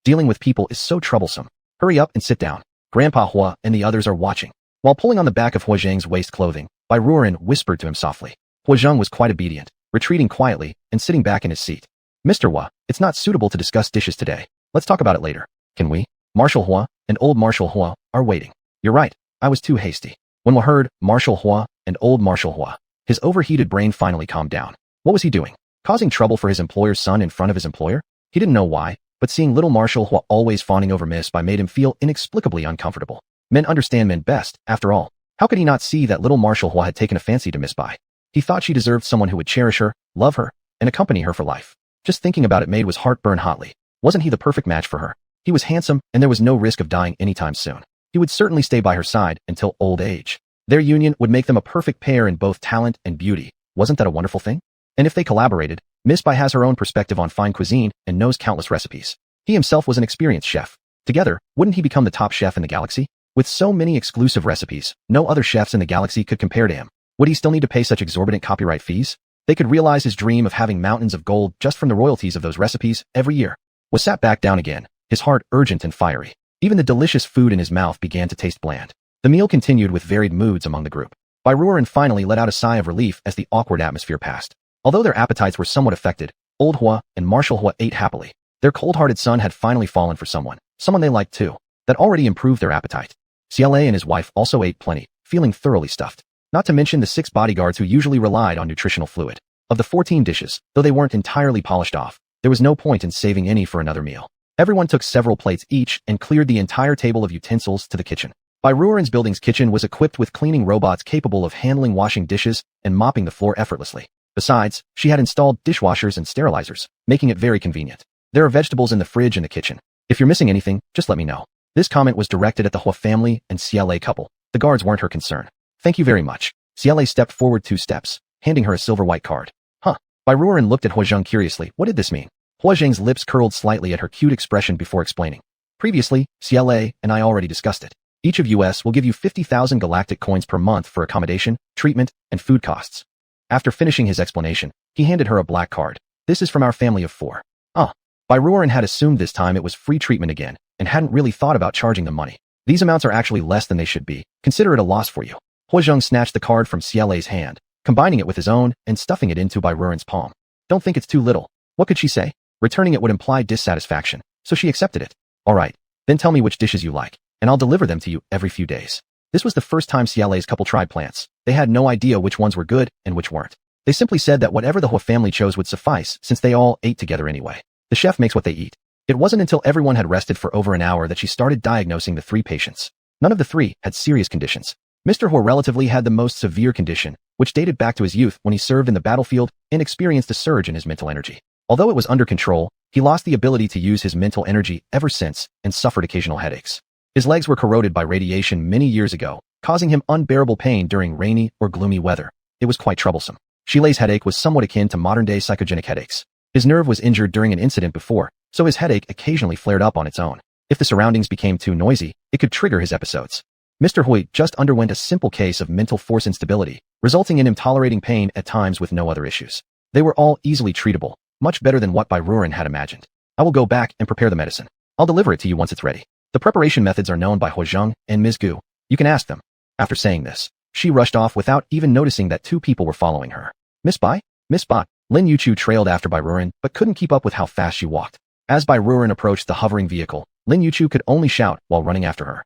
dealing with people is so troublesome. Hurry up and sit down. Grandpa Hua and the others are watching. While pulling on the back of Hua Zhang's waist clothing, Bai Ruanyin whispered to him softly. Hua Zhang was quite obedient, retreating quietly and sitting back in his seat. Mr. Hua, it's not suitable to discuss dishes today. Let's talk about it later. Can we? Marshal Hua and old Marshal Hua are waiting. You're right, I was too hasty. When Hua heard Marshal Hua and old Marshal Hua, his overheated brain finally calmed down. What was he doing? Causing trouble for his employer's son in front of his employer? He didn't know why, but seeing little Marshal Hua always fawning over Miss Bai made him feel inexplicably uncomfortable. Men understand men best, after all. How could he not see that little Marshal Hua had taken a fancy to Miss Bai? He thought she deserved someone who would cherish her, love her, and accompany her for life. Just thinking about it made his heart burn hotly. Wasn't he the perfect match for her? He was handsome, and there was no risk of dying anytime soon. He would certainly stay by her side until old age. Their union would make them a perfect pair in both talent and beauty. Wasn't that a wonderful thing? And if they collaborated, Miss Bai has her own perspective on fine cuisine and knows countless recipes. He himself was an experienced chef. Together, wouldn't he become the top chef in the galaxy? With so many exclusive recipes, no other chefs in the galaxy could compare to him. Would he still need to pay such exorbitant copyright fees? They could realize his dream of having mountains of gold just from the royalties of those recipes every year. Was sat back down again, his heart urgent and fiery. Even the delicious food in his mouth began to taste bland. The meal continued with varied moods among the group. Bai Ruanyin finally let out a sigh of relief as the awkward atmosphere passed. Although their appetites were somewhat affected, old Hua and Marshal Hua ate happily. Their cold-hearted son had finally fallen for someone they liked too. That already improved their appetite. CLA and his wife also ate plenty, feeling thoroughly stuffed. Not to mention the 6 bodyguards who usually relied on nutritional fluid. Of the 14 dishes, though they weren't entirely polished off, there was no point in saving any for another meal. Everyone took several plates each and cleared the entire table of utensils to the kitchen. Bai Ruanyin building's kitchen was equipped with cleaning robots capable of handling washing dishes and mopping the floor effortlessly. Besides, she had installed dishwashers and sterilizers, making it very convenient. There are vegetables in the fridge in the kitchen. If you're missing anything, just let me know. This comment was directed at the Hua family and CLA couple. The guards weren't her concern. Thank you very much. CLA stepped forward 2 steps, handing her a silver white card. Bai Ruanyin looked at Hua Zhang curiously. What did this mean? Hua Zhang's lips curled slightly at her cute expression before explaining. Previously, CLA and I already discussed it. Each of US will give you 50,000 galactic coins per month for accommodation, treatment, and food costs. After finishing his explanation, he handed her a black card. This is from our family of 4. Bai Ruanyin had assumed this time it was free treatment again, and hadn't really thought about charging them money. These amounts are actually less than they should be. Consider it a loss for you. Huozheng snatched the card from Xiaolei's hand, combining it with his own and stuffing it into Bai Ruren's palm. Don't think it's too little. What could she say? Returning it would imply dissatisfaction, so she accepted it. All right, then tell me which dishes you like, and I'll deliver them to you every few days. This was the first time Xiaolei's couple tried plants. They had no idea which ones were good and which weren't. They simply said that whatever the Hua family chose would suffice since they all ate together anyway. The chef makes what they eat. It wasn't until everyone had rested for over an hour that she started diagnosing the 3 patients. None of the 3 had serious conditions. Mr. Hua relatively had the most severe condition, which dated back to his youth when he served in the battlefield and experienced a surge in his mental energy. Although it was under control, he lost the ability to use his mental energy ever since and suffered occasional headaches. His legs were corroded by radiation many years ago, causing him unbearable pain during rainy or gloomy weather. It was quite troublesome. Xiaolei's headache was somewhat akin to modern-day psychogenic headaches. His nerve was injured during an incident before, so his headache occasionally flared up on its own. If the surroundings became too noisy, it could trigger his episodes. Mr. Hui just underwent a simple case of mental force instability, resulting in him tolerating pain at times with no other issues. They were all easily treatable, much better than what Bai Ruren had imagined. I will go back and prepare the medicine. I'll deliver it to you once it's ready. The preparation methods are known by Huozheng and Ms. Gu. You can ask them. After saying this, she rushed off without even noticing that 2 people were following her. Miss Bai? Miss Bai? Lin Yuchu trailed after Bai Ruren but couldn't keep up with how fast she walked. As Bai Ruren approached the hovering vehicle, Lin Yuchu could only shout while running after her.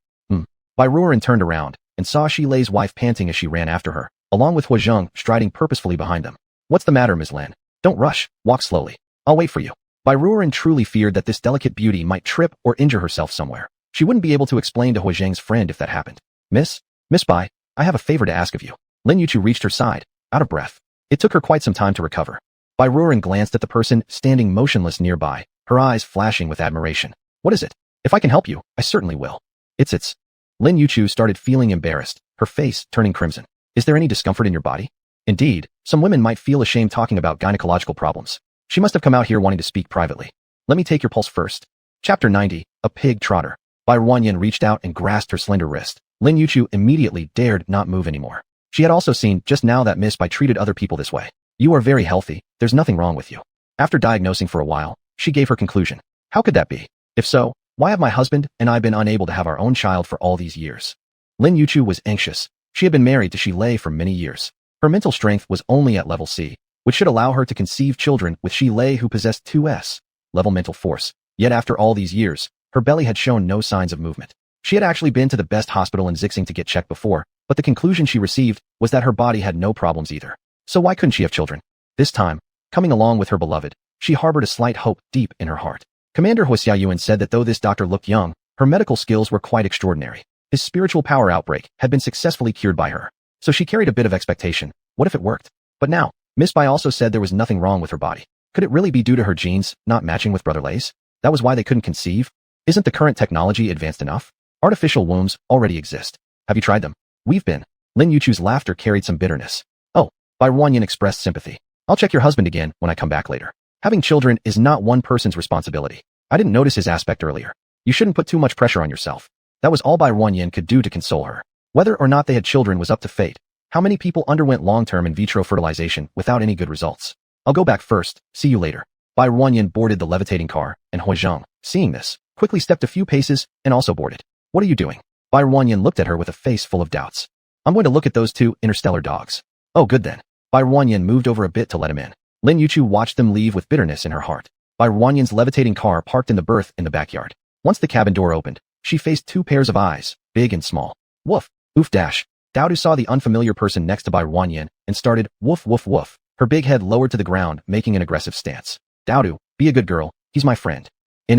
Bai Ruren turned around and saw Xiaolei's wife panting as she ran after her, along with Huozheng striding purposefully behind them. What's the matter, Ms. Lan? Don't rush, walk slowly. I'll wait for you. Bai Ruren truly feared that this delicate beauty might trip or injure herself somewhere. She wouldn't be able to explain to Huozheng's friend if that happened. Miss Bai, I have a favor to ask of you. Lin Yuchu reached her side, out of breath. It took her quite some time to recover. Bai Ruren glanced at the person standing motionless nearby, her eyes flashing with admiration. What is it? If I can help you, I certainly will. It's. Lin Yuchu started feeling embarrassed, her face turning crimson. Is there any discomfort in your body? Indeed, some women might feel ashamed talking about gynecological problems. She must have come out here wanting to speak privately. Let me take your pulse first. Chapter 90, A Pig Trotter. Bai Ruanyan reached out and grasped her slender wrist. Lin Yuchu immediately dared not move anymore. She had also seen just now that Miss Bai treated other people this way. You are very healthy, there's nothing wrong with you. After diagnosing for a while, she gave her conclusion. How could that be? If so, why have my husband and I been unable to have our own child for all these years? Lin Yuchu was anxious. She had been married to Xilei for many years. Her mental strength was only at level C, which should allow her to conceive children with Xilei who possessed 2S level mental force. Yet after all these years, her belly had shown no signs of movement. She had actually been to the best hospital in Zixing to get checked before, but the conclusion she received was that her body had no problems either. So why couldn't she have children? This time, coming along with her beloved, she harbored a slight hope deep in her heart. Commander Hua Xiaoyuan said that though this doctor looked young, her medical skills were quite extraordinary. His spiritual power outbreak had been successfully cured by her. So she carried a bit of expectation. What if it worked? But now, Miss Bai also said there was nothing wrong with her body. Could it really be due to her genes not matching with Brother Lei's? That was why they couldn't conceive? Isn't the current technology advanced enough? Artificial wombs already exist. Have you tried them? We've been. Lin Yuchu's laughter carried some bitterness. Oh, Bai Ruanyan expressed sympathy. I'll check your husband again when I come back later. Having children is not one person's responsibility. I didn't notice his aspect earlier. You shouldn't put too much pressure on yourself. That was all Bai Ruanyan could do to console her. Whether or not they had children was up to fate. How many people underwent long-term in vitro fertilization without any good results? I'll go back first. See you later. Bai Ruanyan boarded the levitating car, and Huozheng, seeing this, quickly stepped a few paces and also boarded. What are you doing? Bai Ruanyan looked at her with a face full of doubts. I'm going to look at those 2 interstellar dogs. Oh, good then. Bai Ruanyan moved over a bit to let him in. Lin Yuchu watched them leave with bitterness in her heart. Bai Ruanyan's levitating car parked in the berth in the backyard. Once the cabin door opened, she faced 2 pairs of eyes, big and small. Woof, oof dash. Daodu saw the unfamiliar person next to Bai Ruanyan and started woof woof woof, her big head lowered to the ground, making an aggressive stance. Daodu, be a good girl, he's my friend. Ing.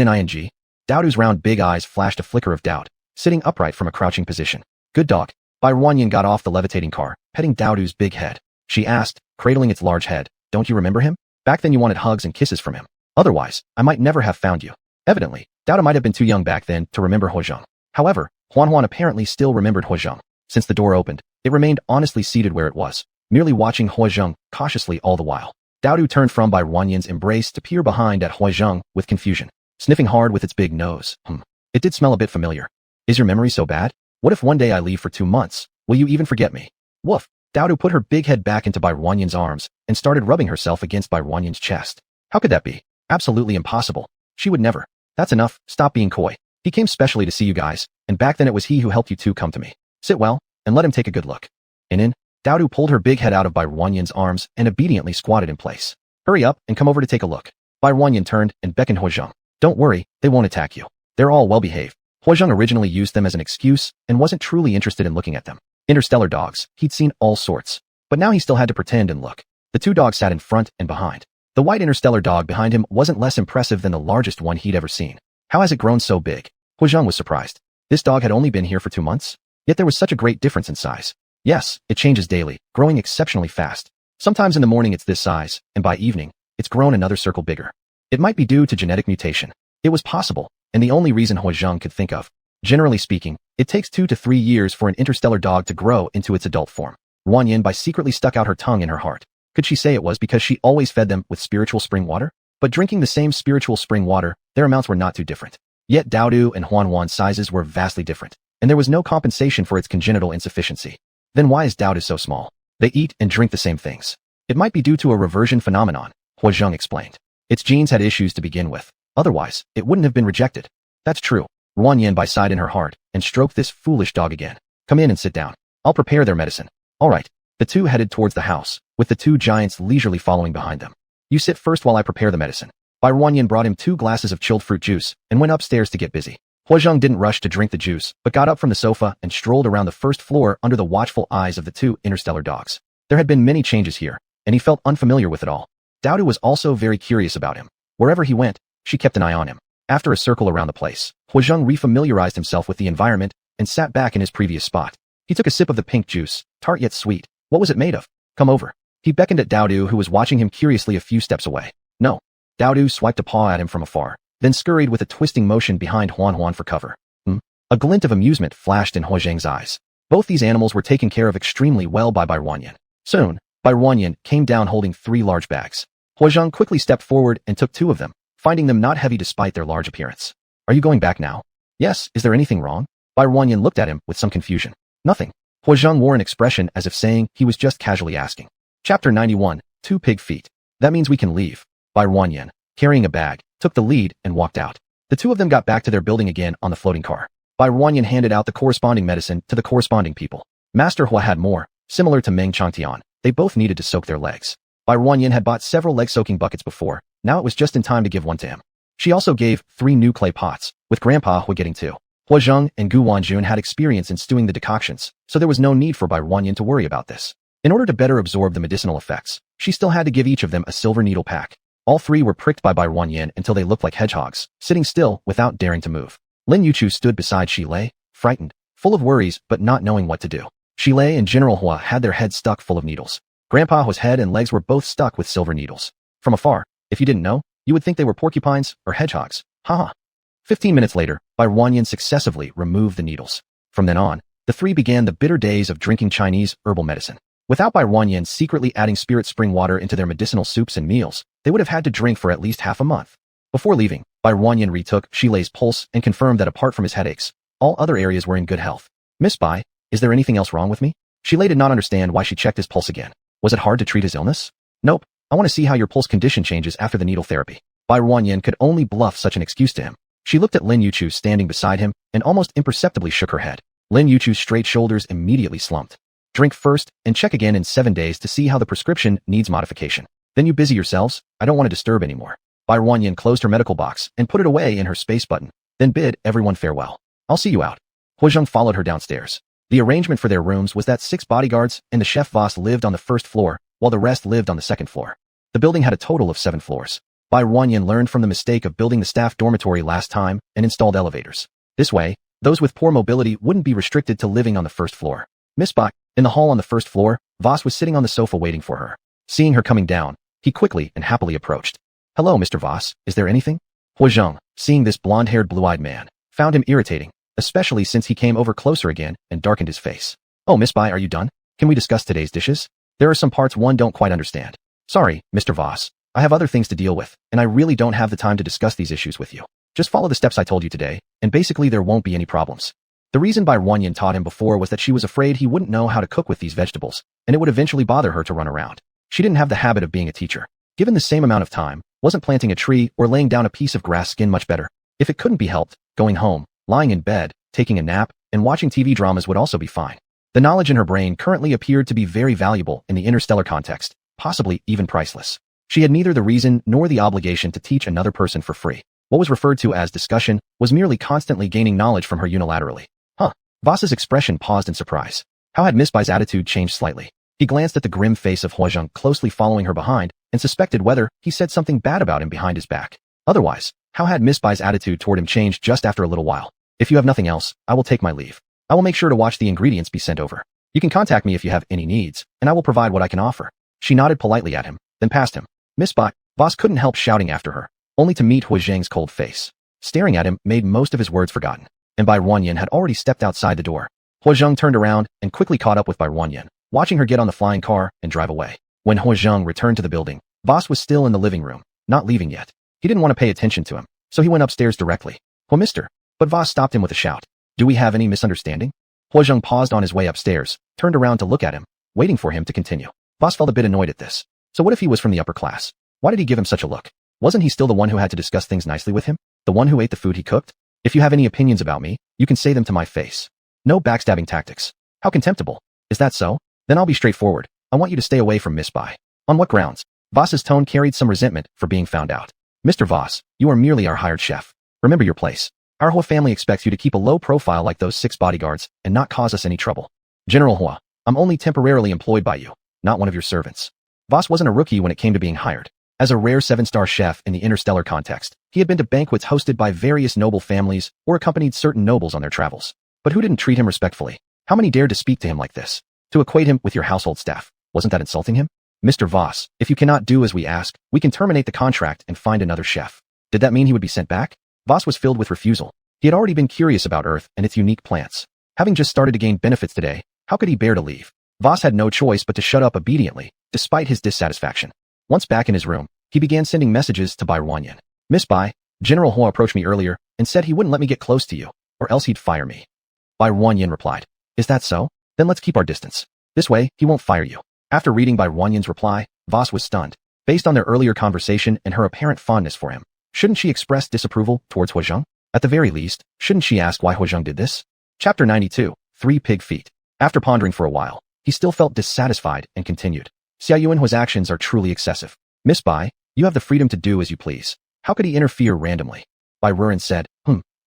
Daodu's round big eyes flashed a flicker of doubt, sitting upright from a crouching position. Good dog. Bai Ruanyan got off the levitating car, petting Daodu's big head. She asked, cradling its large head, don't you remember him? Back then you wanted hugs and kisses from him. Otherwise, I might never have found you. Evidently, Daodu might have been too young back then to remember Huozheng. However, Huan apparently still remembered Huozheng. Since the door opened, it remained honestly seated where it was, merely watching Huozheng cautiously all the while. Daodu turned from Bai Ruanyan's embrace to peer behind at Huozheng with confusion, sniffing hard with its big nose. It did smell a bit familiar. Is your memory so bad? What if one day I leave for 2 months? Will you even forget me? Woof. Daodu put her big head back into Bai Ruanyan's arms and started rubbing herself against Bai Ruanyan's chest. How could that be? Absolutely impossible. She would never. That's enough, stop being coy. He came specially to see you guys, and back then it was he who helped you two come to me. Sit well, and let him take a good look. In, Daodu pulled her big head out of Bai Ruanyan's arms and obediently squatted in place. Hurry up and come over to take a look. Bai Ruanyan turned and beckoned Huozheng. Don't worry, they won't attack you. They're all well-behaved. Huozheng originally used them as an excuse and wasn't truly interested in looking at them. Interstellar dogs, he'd seen all sorts. But now he still had to pretend and look. The two dogs sat in front and behind. The white interstellar dog behind him wasn't less impressive than the largest one he'd ever seen. How has it grown so big? Huozheng was surprised. This dog had only been here for 2 months? Yet there was such a great difference in size. Yes, it changes daily, growing exceptionally fast. Sometimes in the morning it's this size, and by evening, it's grown another circle bigger. It might be due to genetic mutation. It was possible, and the only reason Huozheng could think of. Generally speaking, it takes 2 to 3 years for an interstellar dog to grow into its adult form. Ruanyan secretly stuck out her tongue in her heart. Could she say it was because she always fed them with spiritual spring water? But drinking the same spiritual spring water, their amounts were not too different. Yet Daodu and Huanwan's sizes were vastly different, and there was no compensation for its congenital insufficiency. Then why is Daodu so small? They eat and drink the same things. It might be due to a reversion phenomenon, Huozheng explained. Its genes had issues to begin with. Otherwise, it wouldn't have been rejected. That's true. Ruanyan sighed in her heart and stroked this foolish dog again. Come in and sit down. I'll prepare their medicine. All right. The two headed towards the house, with the two giants leisurely following behind them. You sit first while I prepare the medicine. Bai Ruanyan brought him 2 glasses of chilled fruit juice and went upstairs to get busy. Huozheng didn't rush to drink the juice, but got up from the sofa and strolled around the first floor under the watchful eyes of the 2 interstellar dogs. There had been many changes here, and he felt unfamiliar with it all. Daodu was also very curious about him. Wherever he went, she kept an eye on him. After a circle around the place, Huozheng refamiliarized himself with the environment and sat back in his previous spot. He took a sip of the pink juice, tart yet sweet. What was it made of? Come over. He beckoned at Daodu, who was watching him curiously a few steps away. No. Daodu swiped a paw at him from afar, then scurried with a twisting motion behind Huan for cover. A glint of amusement flashed in Huozheng's eyes. Both these animals were taken care of extremely well by Bai Ruanyan. Soon, Bai Ruanyan came down holding 3 large bags. Huozheng quickly stepped forward and took 2 of them, finding them not heavy despite their large appearance. Are you going back now? Yes, is there anything wrong? Bai Ruanyan looked at him with some confusion. Nothing. Huozheng wore an expression as if saying he was just casually asking. Chapter 91, 2 Pig Feet. That means we can leave. Bai Ruanyan, carrying a bag, took the lead and walked out. The 2 of them got back to their building again on the floating car. Bai Ruanyan handed out the corresponding medicine to the corresponding people. Master Hua had more, similar to Meng Changtian. They both needed to soak their legs. Bai Ruanyan had bought several leg-soaking buckets before. Now it was just in time to give one to him. She also gave 3 new clay pots, with Grandpa Hua getting 2. Huozheng and Gu Wanjun had experience in stewing the decoctions, so there was no need for Bai Ruanyan to worry about this. In order to better absorb the medicinal effects, she still had to give each of them a silver needle pack. All 3 were pricked by Bai Ruanyan until they looked like hedgehogs, sitting still without daring to move. Lin Yuchu stood beside Shilei, frightened, full of worries but not knowing what to do. Shilei and General Hua had their heads stuck full of needles. Grandpa Hua's head and legs were both stuck with silver needles. From afar, if you didn't know, you would think they were porcupines or hedgehogs. Haha. 15 minutes later, Bai Ruanyan successively removed the needles. From then on, the 3 began the bitter days of drinking Chinese herbal medicine. Without Bai Ruanyan secretly adding spirit spring water into their medicinal soups and meals, they would have had to drink for at least half a month. Before leaving, Bai Ruanyan retook Shilei's pulse and confirmed that apart from his headaches, all other areas were in good health. Miss Bai, is there anything else wrong with me? Shilei did not understand why she checked his pulse again. Was it hard to treat his illness? Nope. I want to see how your pulse condition changes after the needle therapy. Bai Ruanyan could only bluff such an excuse to him. She looked at Lin Yuchu standing beside him and almost imperceptibly shook her head. Lin Yuchu's straight shoulders immediately slumped. Drink first and check again in 7 days to see how the prescription needs modification. Then you busy yourselves, I don't want to disturb anymore. Bai Ruanyan closed her medical box and put it away in her space button, then bid everyone farewell. I'll see you out. Huozheng followed her downstairs. The arrangement for their rooms was that 6 bodyguards and the chef Voss lived on the first floor, while the rest lived on the second floor. The building had a total of 7 floors. Bai Ruanyan learned from the mistake of building the staff dormitory last time and installed elevators. This way, those with poor mobility wouldn't be restricted to living on the first floor. Miss Bai, in the hall on the first floor, Voss was sitting on the sofa waiting for her. Seeing her coming down, he quickly and happily approached. Hello, Mr. Voss, is there anything? Huozheng, seeing this blonde-haired blue-eyed man, found him irritating, especially since he came over closer again and darkened his face. Oh, Miss Bai, are you done? Can we discuss today's dishes? There are some parts one don't quite understand. Sorry, Mr. Voss. I have other things to deal with, and I really don't have the time to discuss these issues with you. Just follow the steps I told you today, and basically there won't be any problems. The reason Bai Ruanyan taught him before was that she was afraid he wouldn't know how to cook with these vegetables, and it would eventually bother her to run around. She didn't have the habit of being a teacher. Given the same amount of time, wasn't planting a tree or laying down a piece of grass skin much better? If it couldn't be helped, going home, lying in bed, taking a nap, and watching TV dramas would also be fine. The knowledge in her brain currently appeared to be very valuable in the interstellar context, possibly even priceless. She had neither the reason nor the obligation to teach another person for free. What was referred to as discussion was merely constantly gaining knowledge from her unilaterally. Voss's expression paused in surprise. How had Miss Bai's attitude changed slightly? He glanced at the grim face of Huazheng closely following her behind and suspected whether he said something bad about him behind his back. Otherwise, how had Miss Bai's attitude toward him changed just after a little while? If you have nothing else, I will take my leave. I will make sure to watch the ingredients be sent over. You can contact me if you have any needs, and I will provide what I can offer. She nodded politely at him, then passed him. Miss Bai, Voss couldn't help shouting after her, only to meet Huazheng's cold face. Staring at him made most of his words forgotten, and Bai Ruanyan had already stepped outside the door. Huazheng turned around and quickly caught up with Bai Ruanyan, watching her get on the flying car and drive away. When Huazheng returned to the building, Voss was still in the living room, not leaving yet. He didn't want to pay attention to him, so he went upstairs directly. "Oh, mister." But Voss stopped him with a shout. "Do we have any misunderstanding?" Huazheng paused on his way upstairs, turned around to look at him, waiting for him to continue. Voss felt a bit annoyed at this. So what if he was from the upper class? Why did he give him such a look? Wasn't he still the one who had to discuss things nicely with him? The one who ate the food he cooked? If you have any opinions about me, you can say them to my face. No backstabbing tactics. How contemptible. Is that so? Then I'll be straightforward. I want you to stay away from Miss Bai. On what grounds? Voss's tone carried some resentment for being found out. Mr. Voss, you are merely our hired chef. Remember your place. Our Hua family expects you to keep a low profile like those 6 bodyguards and not cause us any trouble. General Hua, I'm only temporarily employed by you, not one of your servants. Voss wasn't a rookie when it came to being hired. As a rare 7-star chef in the interstellar context, he had been to banquets hosted by various noble families or accompanied certain nobles on their travels. But who didn't treat him respectfully? How many dared to speak to him like this? To equate him with your household staff, wasn't that insulting him? Mr. Voss, if you cannot do as we ask, we can terminate the contract and find another chef. Did that mean he would be sent back? Voss was filled with refusal. He had already been curious about Earth and its unique plants. Having just started to gain benefits today, how could he bear to leave? Voss had no choice but to shut up obediently, despite his dissatisfaction. Once back in his room, he began sending messages to Bai Ruanyan. Miss Bai, General Hua approached me earlier and said he wouldn't let me get close to you, or else he'd fire me. Bai Ruanyan replied. Is that so? Then let's keep our distance. This way, he won't fire you. After reading Bai Ruanyan's reply, Voss was stunned. Based on their earlier conversation and her apparent fondness for him, shouldn't she express disapproval towards Huazheng? At the very least, shouldn't she ask why Huazheng did this? Chapter 92, 3 Pig Feet. After pondering for a while, he still felt dissatisfied and continued. Xia Yuanhua's actions are truly excessive. Miss Bai, you have the freedom to do as you please. How could he interfere randomly? Bai Ruan said,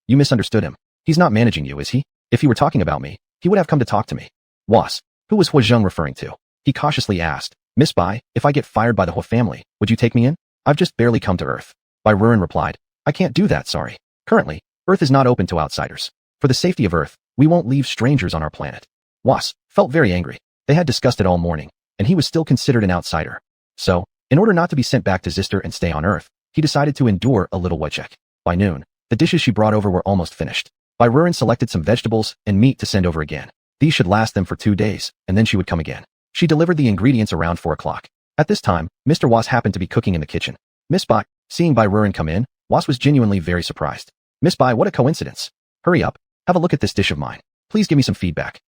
you misunderstood him. He's not managing you, is he? If he were talking about me, he would have come to talk to me. Was. Who was Huazheng referring to? He cautiously asked. Miss Bai, if I get fired by the Hua family, would you take me in? I've just barely come to Earth. Bai Ruan replied. I can't do that, sorry. Currently, Earth is not open to outsiders. For the safety of Earth, we won't leave strangers on our planet. Was felt very angry. They had discussed it all morning, and he was still considered an outsider. So, in order not to be sent back to Zister and stay on Earth, he decided to endure a little wetcheck. By noon, the dishes she brought over were almost finished. Bai Ruan selected some vegetables and meat to send over again. These should last them for 2 days, and then she would come again. She delivered the ingredients around 4 o'clock. At this time, Mr. Was happened to be cooking in the kitchen. Miss Bai, seeing Bai Ruan come in, Was was genuinely very surprised. Miss Bai, what a coincidence. Hurry up. Have a look at this dish of mine. Please give me some feedback.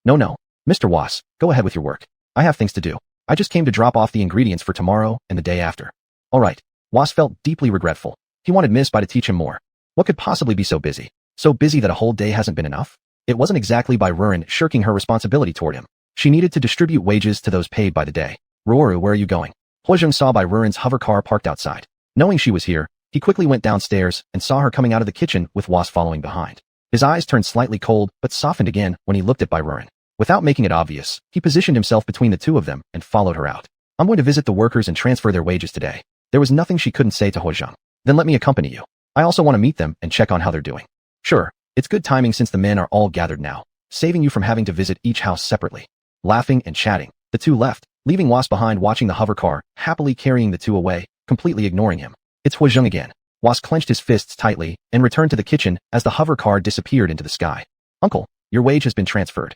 No. Mr. Was, go ahead with your work. I have things to do. I just came to drop off the ingredients for tomorrow and the day after. All right. Was felt deeply regretful. He wanted Miss Bai to teach him more. What could possibly be so busy? So busy that a whole day hasn't been enough? It wasn't exactly Bai Ruan shirking her responsibility toward him. She needed to distribute wages to those paid by the day. Ruoru, where are you going? Huazheng saw Bai Ruan's hover car parked outside. Knowing she was here, he quickly went downstairs and saw her coming out of the kitchen with Was following behind. His eyes turned slightly cold but softened again when he looked at Bai Ruan. Without making it obvious, he positioned himself between the two of them and followed her out. I'm going to visit the workers and transfer their wages today. There was nothing she couldn't say to Huazheng. Then let me accompany you. I also want to meet them and check on how they're doing. Sure, it's good timing since the men are all gathered now, saving you from having to visit each house separately. Laughing and chatting, the two left, leaving Was behind watching the hover car, happily carrying the two away, completely ignoring him. It's Huazheng again. Was clenched his fists tightly and returned to the kitchen as the hover car disappeared into the sky. Uncle, your wage has been transferred.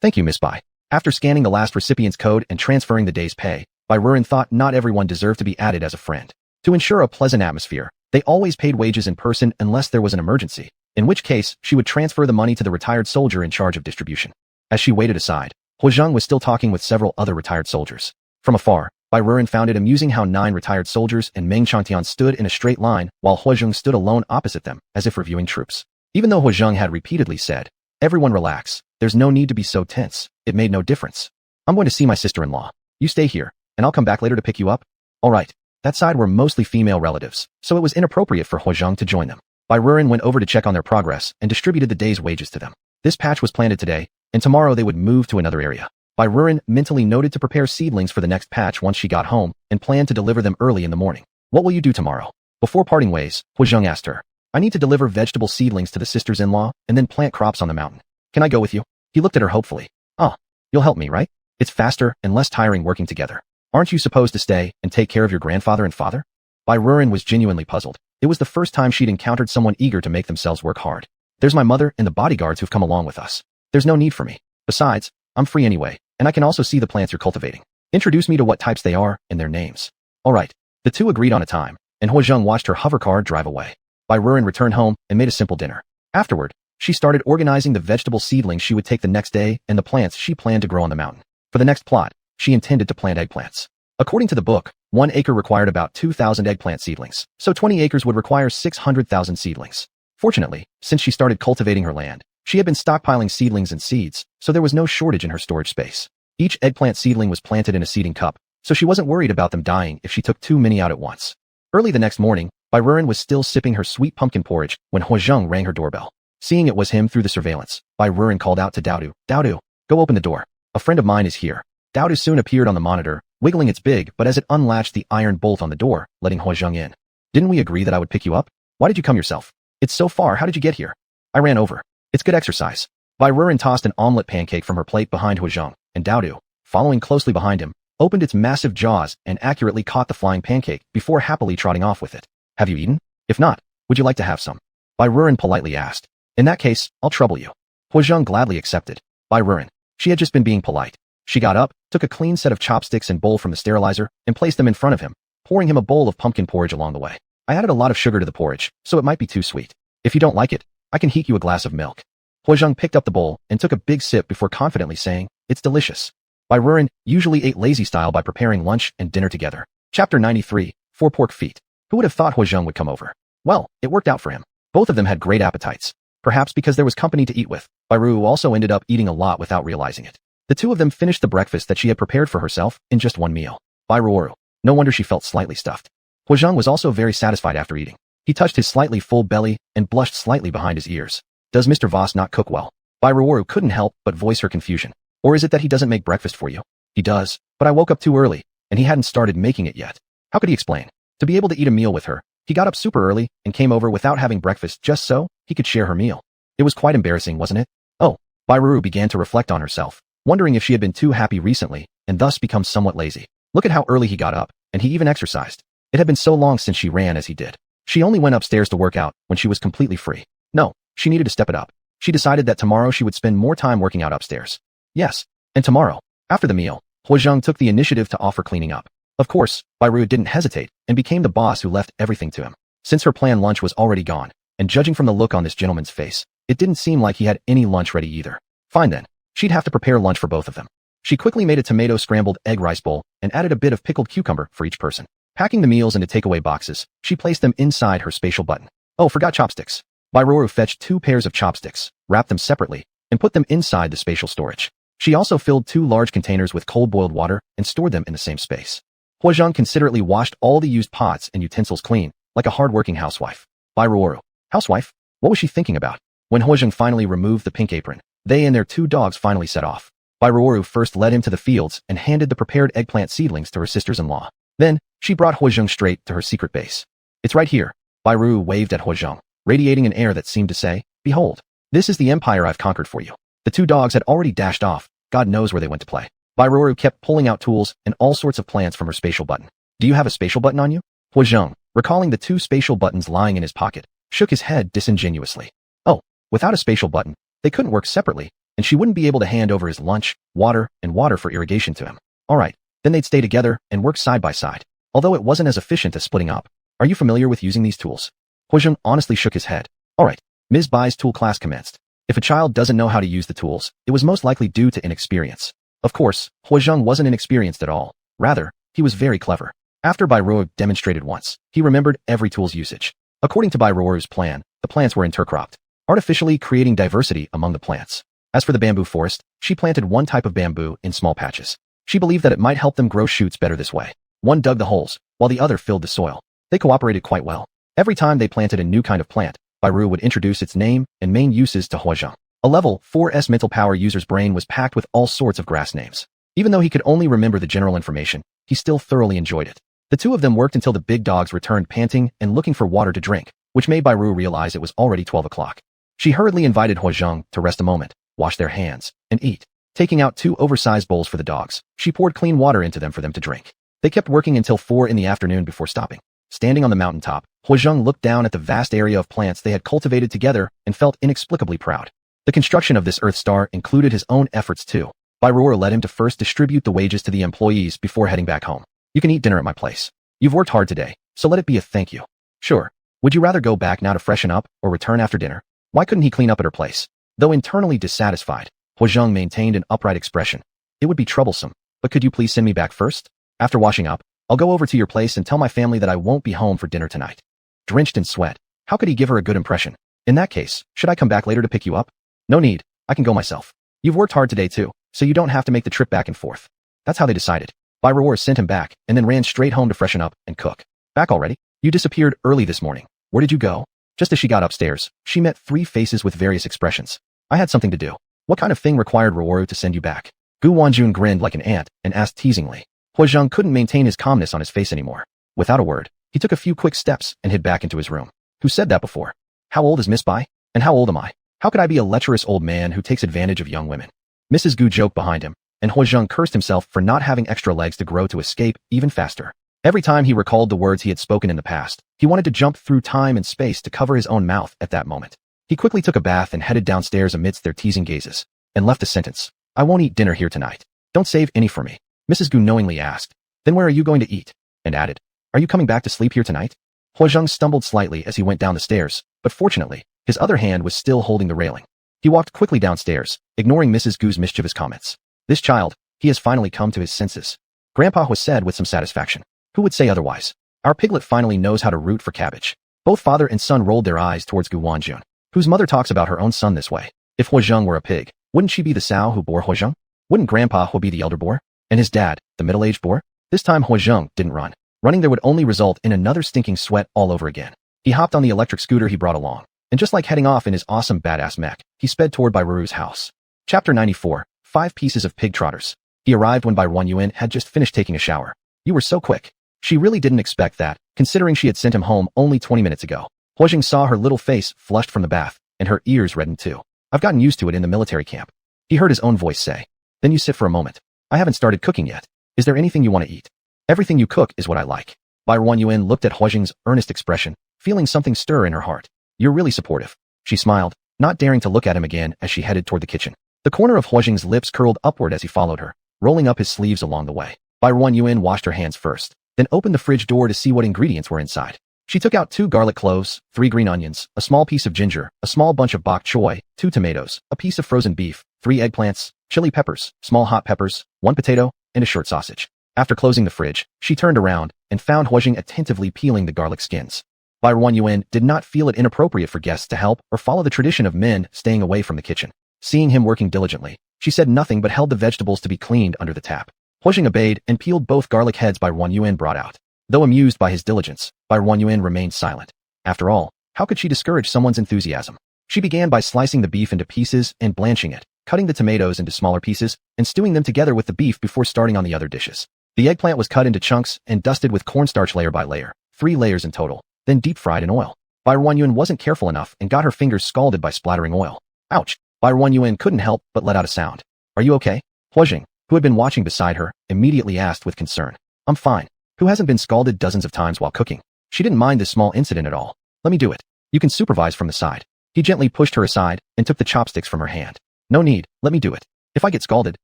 Thank you, Miss Bai. After scanning the last recipient's code and transferring the day's pay, Bai Ruan thought not everyone deserved to be added as a friend. To ensure a pleasant atmosphere, they always paid wages in person unless there was an emergency, in which case she would transfer the money to the retired soldier in charge of distribution. As she waited aside, Huazheng was still talking with several other retired soldiers. From afar, Bai Ruan found it amusing how 9 retired soldiers and Meng Changtian stood in a straight line while Huazheng stood alone opposite them, as if reviewing troops. Even though Huazheng had repeatedly said, "Everyone relax, there's no need to be so tense," it made no difference. "I'm going to see my sister-in-law. You stay here, and I'll come back later to pick you up." All right. That side were mostly female relatives, so it was inappropriate for Huazheng to join them. Barren went over to check on their progress and distributed the day's wages to them. This patch was planted today, and tomorrow they would move to another area. Barren mentally noted to prepare seedlings for the next patch once she got home and planned to deliver them early in the morning. "What will you do tomorrow?" Before parting ways, Huazheng asked her. "I need to deliver vegetable seedlings to the sisters-in-law and then plant crops on the mountain. Can I go with you?" He looked at her hopefully. "Oh, you'll help me, right? It's faster and less tiring working together. Aren't you supposed to stay and take care of your grandfather and father?" Barren was genuinely puzzled. It was the first time she'd encountered someone eager to make themselves work hard. "There's my mother and the bodyguards who've come along with us. There's no need for me. Besides, I'm free anyway, and I can also see the plants you're cultivating. Introduce me to what types they are and their names." All right. The two agreed on a time, and Huazheng watched her hover car drive away. Barren returned home and made a simple dinner. Afterward, she started organizing the vegetable seedlings she would take the next day and the plants she planned to grow on the mountain. For the next plot, she intended to plant eggplants. According to the book, 1 acre required about 2,000 eggplant seedlings, so 20 acres would require 600,000 seedlings. Fortunately, since she started cultivating her land, she had been stockpiling seedlings and seeds, so there was no shortage in her storage space. Each eggplant seedling was planted in a seeding cup, so she wasn't worried about them dying if she took too many out at once. Early the next morning, Barren was still sipping her sweet pumpkin porridge when Huazheng rang her doorbell. Seeing it was him through the surveillance, Barren called out to Daodu, "Daodu, go open the door. A friend of mine is here." Daodu soon appeared on the monitor, wiggling its big but as it unlatched the iron bolt on the door, letting Huazheng in. "Didn't we agree that I would pick you up? Why did you come yourself? It's so far, how did you get here?" "I ran over. It's good exercise." Barren tossed an omelet pancake from her plate behind Huazheng, and Daodu, following closely behind him, opened its massive jaws and accurately caught the flying pancake before happily trotting off with it. "Have you eaten? If not, would you like to have some?" Barren politely asked. "In that case, I'll trouble you." Huazheng gladly accepted. Barren. She had just been being polite. She got up, took a clean set of chopsticks and bowl from the sterilizer, and placed them in front of him, pouring him a bowl of pumpkin porridge along the way. "I added a lot of sugar to the porridge, so it might be too sweet. If you don't like it, I can heat you a glass of milk." Huazheng picked up the bowl and took a big sip before confidently saying, "It's delicious." Barren usually ate lazy style by preparing lunch and dinner together. Chapter 93, 4 Pork Feet. Who would have thought Huazheng would come over? Well, it worked out for him. Both of them had great appetites. Perhaps because there was company to eat with, Barren also ended up eating a lot without realizing it. The two of them finished the breakfast that she had prepared for herself in just one meal. Barren. No wonder she felt slightly stuffed. Huazheng was also very satisfied after eating. He touched his slightly full belly and blushed slightly behind his ears. "Does Mr. Voss not cook well?" Barren couldn't help but voice her confusion. "Or is it that he doesn't make breakfast for you?" "He does, but I woke up too early, and he hadn't started making it yet." How could he explain? To be able to eat a meal with her, he got up super early and came over without having breakfast just so he could share her meal. It was quite embarrassing, wasn't it? Oh, Barren began to reflect on herself, wondering if she had been too happy recently and thus become somewhat lazy. Look at how early he got up, and he even exercised. It had been so long since she ran as he did. She only went upstairs to work out when she was completely free. No, she needed to step it up. She decided that tomorrow she would spend more time working out upstairs. Yes, and tomorrow, after the meal, Huazheng took the initiative to offer cleaning up. Of course, Barren didn't hesitate and became the boss who left everything to him. Since her planned lunch was already gone, and judging from the look on this gentleman's face, it didn't seem like he had any lunch ready either. Fine then, she'd have to prepare lunch for both of them. She quickly made a tomato scrambled egg rice bowl and added a bit of pickled cucumber for each person. Packing the meals into takeaway boxes, she placed them inside her spatial button. Oh, forgot chopsticks. Barren fetched 2 pairs of chopsticks, wrapped them separately, and put them inside the spatial storage. She also filled 2 large containers with cold boiled water and stored them in the same space. Huazheng considerately washed all the used pots and utensils clean, like a hard-working housewife. Barren. Housewife? What was she thinking about? When Huazheng finally removed the pink apron, they and their 2 dogs finally set off. Barren first led him to the fields and handed the prepared eggplant seedlings to her sisters-in-law. Then, she brought Huazheng straight to her secret base. "It's right here." Barren waved at Huazheng, radiating an air that seemed to say, "Behold, this is the empire I've conquered for you." The 2 dogs had already dashed off. God knows where they went to play. Barren kept pulling out tools and all sorts of plants from her spatial button. "Do you have a spatial button on you?" Huazheng, recalling the 2 spatial buttons lying in his pocket, shook his head disingenuously. Oh, without a spatial button, they couldn't work separately, and she wouldn't be able to hand over his lunch, water for irrigation to him. All right, then they'd stay together and work side by side, although it wasn't as efficient as splitting up. "Are you familiar with using these tools?" Huazheng honestly shook his head. All right, Ms. Bai's tool class commenced. If a child doesn't know how to use the tools, it was most likely due to inexperience. Of course, Huazheng wasn't inexperienced at all. Rather, he was very clever. After Barren demonstrated once, he remembered every tool's usage. According to Barren's plan, the plants were intercropped. artificially creating diversity among the plants. As for the bamboo forest, she planted one type of bamboo in small patches. She believed that it might help them grow shoots better this way. One dug the holes, while the other filled the soil. They cooperated quite well. Every time they planted a new kind of plant, Bairu would introduce its name and main uses to Huazhang. A level 4's mental power user's brain was packed with all sorts of grass names. Even though he could only remember the general information, he still thoroughly enjoyed it. The two of them worked until the big dogs returned panting and looking for water to drink, which made Bairu realize it was already 12 o'clock. She hurriedly invited Huazhang to rest a moment, wash their hands, and eat. Taking out 2 oversized bowls for the dogs, she poured clean water into them for them to drink. They kept working until 4 in the afternoon before stopping. Standing on the mountaintop, Huazhang looked down at the vast area of plants they had cultivated together and felt inexplicably proud. The construction of this Earth Star included his own efforts too. Bairu led him to first distribute the wages to the employees before heading back home. You can eat dinner at my place. You've worked hard today, so let it be a thank you. Sure. Would you rather go back now to freshen up or return after dinner? Why couldn't he clean up at her place? Though internally dissatisfied, Huazhang maintained an upright expression. It would be troublesome, but could you please send me back first? After washing up, I'll go over to your place and tell my family that I won't be home for dinner tonight. Drenched in sweat, how could he give her a good impression? In that case, should I come back later to pick you up? No need, I can go myself. You've worked hard today too, so you don't have to make the trip back and forth. That's how they decided. Bairu sent him back and then ran straight home to freshen up and cook. Back already? You disappeared early this morning. Where did you go? Just as she got upstairs, she met 3 faces with various expressions. I had something to do. What kind of thing required Ruoru to send you back? Gu Wanjun grinned like an ant and asked teasingly. Huazhang couldn't maintain his calmness on his face anymore. Without a word, he took a few quick steps and hid back into his room. Who said that before? How old is Miss Bai? And how old am I? How could I be a lecherous old man who takes advantage of young women? Mrs. Gu joked behind him, and Huazhang cursed himself for not having extra legs to grow to escape even faster. Every time he recalled the words he had spoken in the past, he wanted to jump through time and space to cover his own mouth at that moment. He quickly took a bath and headed downstairs amidst their teasing gazes, and left a sentence. I won't eat dinner here tonight. Don't save any for me. Mrs. Gu knowingly asked. Then where are you going to eat? And added. Are you coming back to sleep here tonight? Huazhang stumbled slightly as he went down the stairs, but fortunately, his other hand was still holding the railing. He walked quickly downstairs, ignoring Mrs. Gu's mischievous comments. This child, he has finally come to his senses. Grandpa was said with some satisfaction. Who would say otherwise? Our piglet finally knows how to root for cabbage. Both father and son rolled their eyes towards Gu Wanjun, whose mother talks about her own son this way. If Huazhang were a pig, wouldn't she be the sow who bore Huazhang? Wouldn't Grandpa be the elder boar? And his dad, the middle-aged boar? This time Huazhang didn't run. Running there would only result in another stinking sweat all over again. He hopped on the electric scooter he brought along, and just like heading off in his awesome badass mech, he sped toward Bairu's house. Chapter 94, 5 Pieces of Pig Trotters. He arrived when Barren Yuan had just finished taking a shower. You were so quick. She really didn't expect that, considering she had sent him home only 20 minutes ago. Huazhang saw her little face flushed from the bath, and her ears reddened too. I've gotten used to it in the military camp. He heard his own voice say. Then you sit for a moment. I haven't started cooking yet. Is there anything you want to eat? Everything you cook is what I like. Barren Yuan looked at Huazhang's earnest expression, feeling something stir in her heart. You're really supportive. She smiled, not daring to look at him again as she headed toward the kitchen. The corner of Huazhang's lips curled upward as he followed her, rolling up his sleeves along the way. Barren Yuan washed her hands first, then opened the fridge door to see what ingredients were inside. She took out 2 garlic cloves, 3 green onions, a small piece of ginger, a small bunch of bok choy, 2 tomatoes, a piece of frozen beef, 3 eggplants, chili peppers, small hot peppers, 1 potato, and a short sausage. After closing the fridge, she turned around and found Huazhang attentively peeling the garlic skins. Barren Yuan did not feel it inappropriate for guests to help or follow the tradition of men staying away from the kitchen. Seeing him working diligently, she said nothing but held the vegetables to be cleaned under the tap. Huazhang obeyed and peeled both garlic heads Barren Yuan brought out. Though amused by his diligence, Barren Yuan remained silent. After all, how could she discourage someone's enthusiasm? She began by slicing the beef into pieces and blanching it, cutting the tomatoes into smaller pieces, and stewing them together with the beef before starting on the other dishes. The eggplant was cut into chunks and dusted with cornstarch layer by layer, 3 layers in total, then deep-fried in oil. Barren Yuan wasn't careful enough and got her fingers scalded by splattering oil. Ouch! Barren Yuan couldn't help but let out a sound. Are you okay? Huazhang, who had been watching beside her, immediately asked with concern. I'm fine. Who hasn't been scalded dozens of times while cooking? She didn't mind this small incident at all. Let me do it. You can supervise from the side. He gently pushed her aside and took the chopsticks from her hand. No need, let me do it. If I get scalded,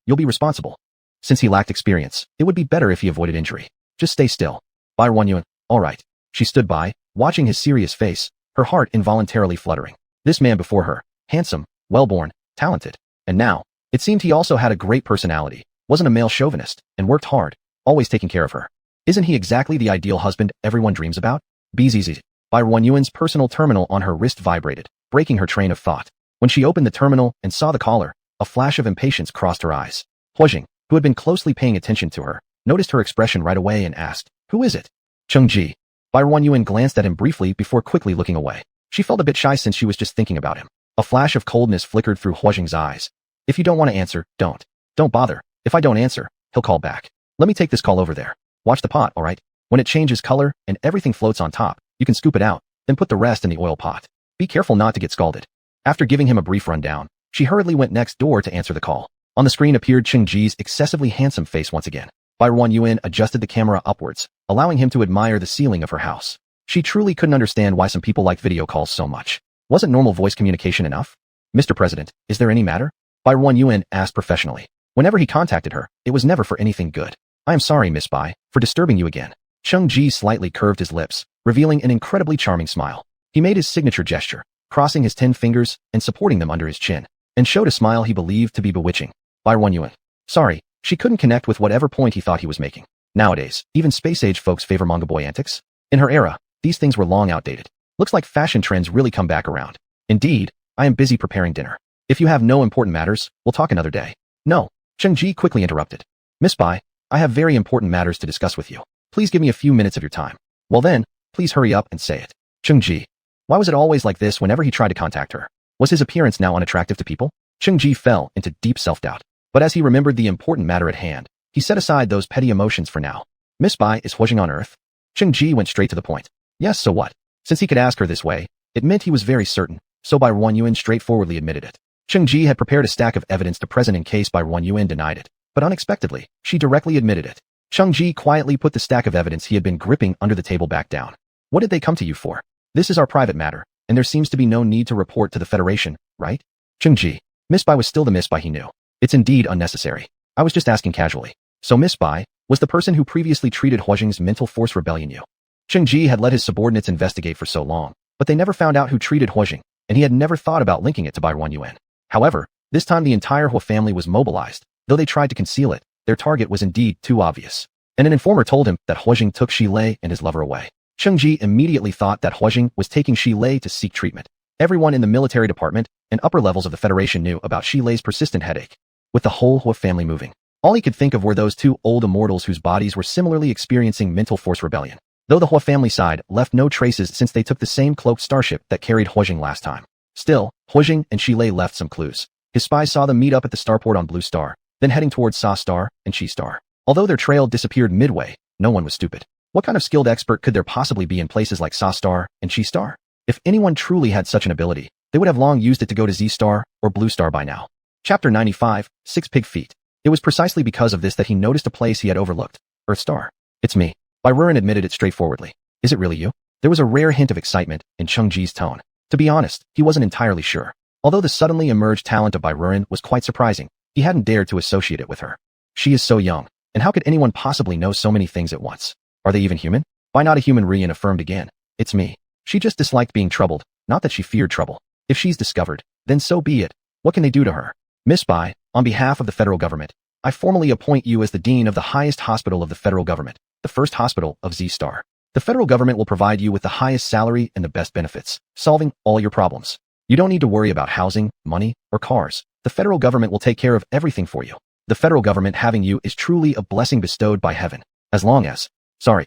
you'll be responsible. Since he lacked experience, it would be better if he avoided injury. Just stay still. Barren Yuan, all right. She stood by, watching his serious face, her heart involuntarily fluttering. This man before her, handsome, well-born, talented, and now, it seemed he also had a great personality, wasn't a male chauvinist, and worked hard, always taking care of her. Isn't he exactly the ideal husband everyone dreams about? BZZ. Barren Yuan's personal terminal on her wrist vibrated, breaking her train of thought. When she opened the terminal and saw the caller, a flash of impatience crossed her eyes. Huojing, who had been closely paying attention to her, noticed her expression right away and asked, "Who is it?" "Cheng-ji." Barren Yuan glanced at him briefly before quickly looking away. She felt a bit shy since she was just thinking about him. A flash of coldness flickered through Huojing's eyes. "If you don't want to answer, don't. Don't bother. If I don't answer, he'll call back. Let me take this call over there. Watch the pot, alright? When it changes color and everything floats on top, you can scoop it out, then put the rest in the oil pot. Be careful not to get scalded." After giving him a brief rundown, she hurriedly went next door to answer the call. On the screen appeared Cheng-ji's excessively handsome face once again. Barren Yuan adjusted the camera upwards, allowing him to admire the ceiling of her house. She truly couldn't understand why some people like video calls so much. Wasn't normal voice communication enough? "Mr. President, is there any matter?" Barren Yuan asked professionally. Whenever he contacted her, it was never for anything good. "I am sorry, Miss Bai, for disturbing you again." Cheng-ji slightly curved his lips, revealing an incredibly charming smile. He made his signature gesture, crossing his 10 fingers and supporting them under his chin, and showed a smile he believed to be bewitching. Barren Yuan. Sorry, she couldn't connect with whatever point he thought he was making. Nowadays, even space-age folks favor manga boy antics. In her era, these things were long outdated. Looks like fashion trends really come back around. Indeed, I am busy preparing dinner. If you have no important matters, we'll talk another day. No, Cheng-ji quickly interrupted. "Miss Bai, I have very important matters to discuss with you. Please give me a few minutes of your time." "Well then, please hurry up and say it." Cheng-ji. Why was it always like this whenever he tried to contact her? Was his appearance now unattractive to people? Cheng-ji fell into deep self-doubt. But as he remembered the important matter at hand, he set aside those petty emotions for now. "Miss Bai, is Huojing on Earth?" Cheng-ji went straight to the point. "Yes, so what?" Since he could ask her this way, it meant he was very certain, so Barren Yuan straightforwardly admitted it. Cheng-ji had prepared a stack of evidence to present in case Barren Yuan denied it, but unexpectedly, she directly admitted it. Cheng-ji quietly put the stack of evidence he had been gripping under the table back down. "What did they come to you for? This is our private matter, and there seems to be no need to report to the Federation, right?" Cheng-ji. Miss Bai was still the Miss Bai he knew. "It's indeed unnecessary. I was just asking casually." So Miss Bai was the person who previously treated Huojing's mental force rebellion you. Cheng-ji had let his subordinates investigate for so long, but they never found out who treated Huojing, and he had never thought about linking it to Barren Yuan. However, this time the entire Hua family was mobilized. Though they tried to conceal it, their target was indeed too obvious. And an informer told him that Huojing took Shi Lei and his lover away. Cheng-ji immediately thought that Huojing was taking Shi Lei to seek treatment. Everyone in the military department and upper levels of the Federation knew about Shi Lei's persistent headache. With the whole Hua family moving, all he could think of were those two old immortals whose bodies were similarly experiencing mental force rebellion. Though the Hua family side left no traces since they took the same cloaked starship that carried Huojing last time. Still, Huojing and Shi Lei left some clues. His spies saw them meet up at the starport on Blue Star, then heading towards Sa Star and Chi Star. Although their trail disappeared midway, no one was stupid. What kind of skilled expert could there possibly be in places like Sa Star and Chi Star? If anyone truly had such an ability, they would have long used it to go to Z Star or Blue Star by now. Chapter 95, 6 Pig Feet. It was precisely because of this that he noticed a place he had overlooked. Earth Star. "It's me." Barren admitted it straightforwardly. "Is it really you?" There was a rare hint of excitement in Cheng-ji's tone. To be honest, he wasn't entirely sure. Although the suddenly emerged talent of Barren was quite surprising, he hadn't dared to associate it with her. She is so young, and how could anyone possibly know so many things at once? Are they even human? Why not a human? Rian affirmed again. "It's me." She just disliked being troubled, not that she feared trouble. If she's discovered, then so be it. What can they do to her? "Miss Bai, on behalf of the federal government, I formally appoint you as the dean of the highest hospital of the federal government, the first hospital of Z Star. The federal government will provide you with the highest salary and the best benefits, solving all your problems. You don't need to worry about housing, money, or cars. The federal government will take care of everything for you. The federal government having you is truly a blessing bestowed by heaven. As long as... Sorry,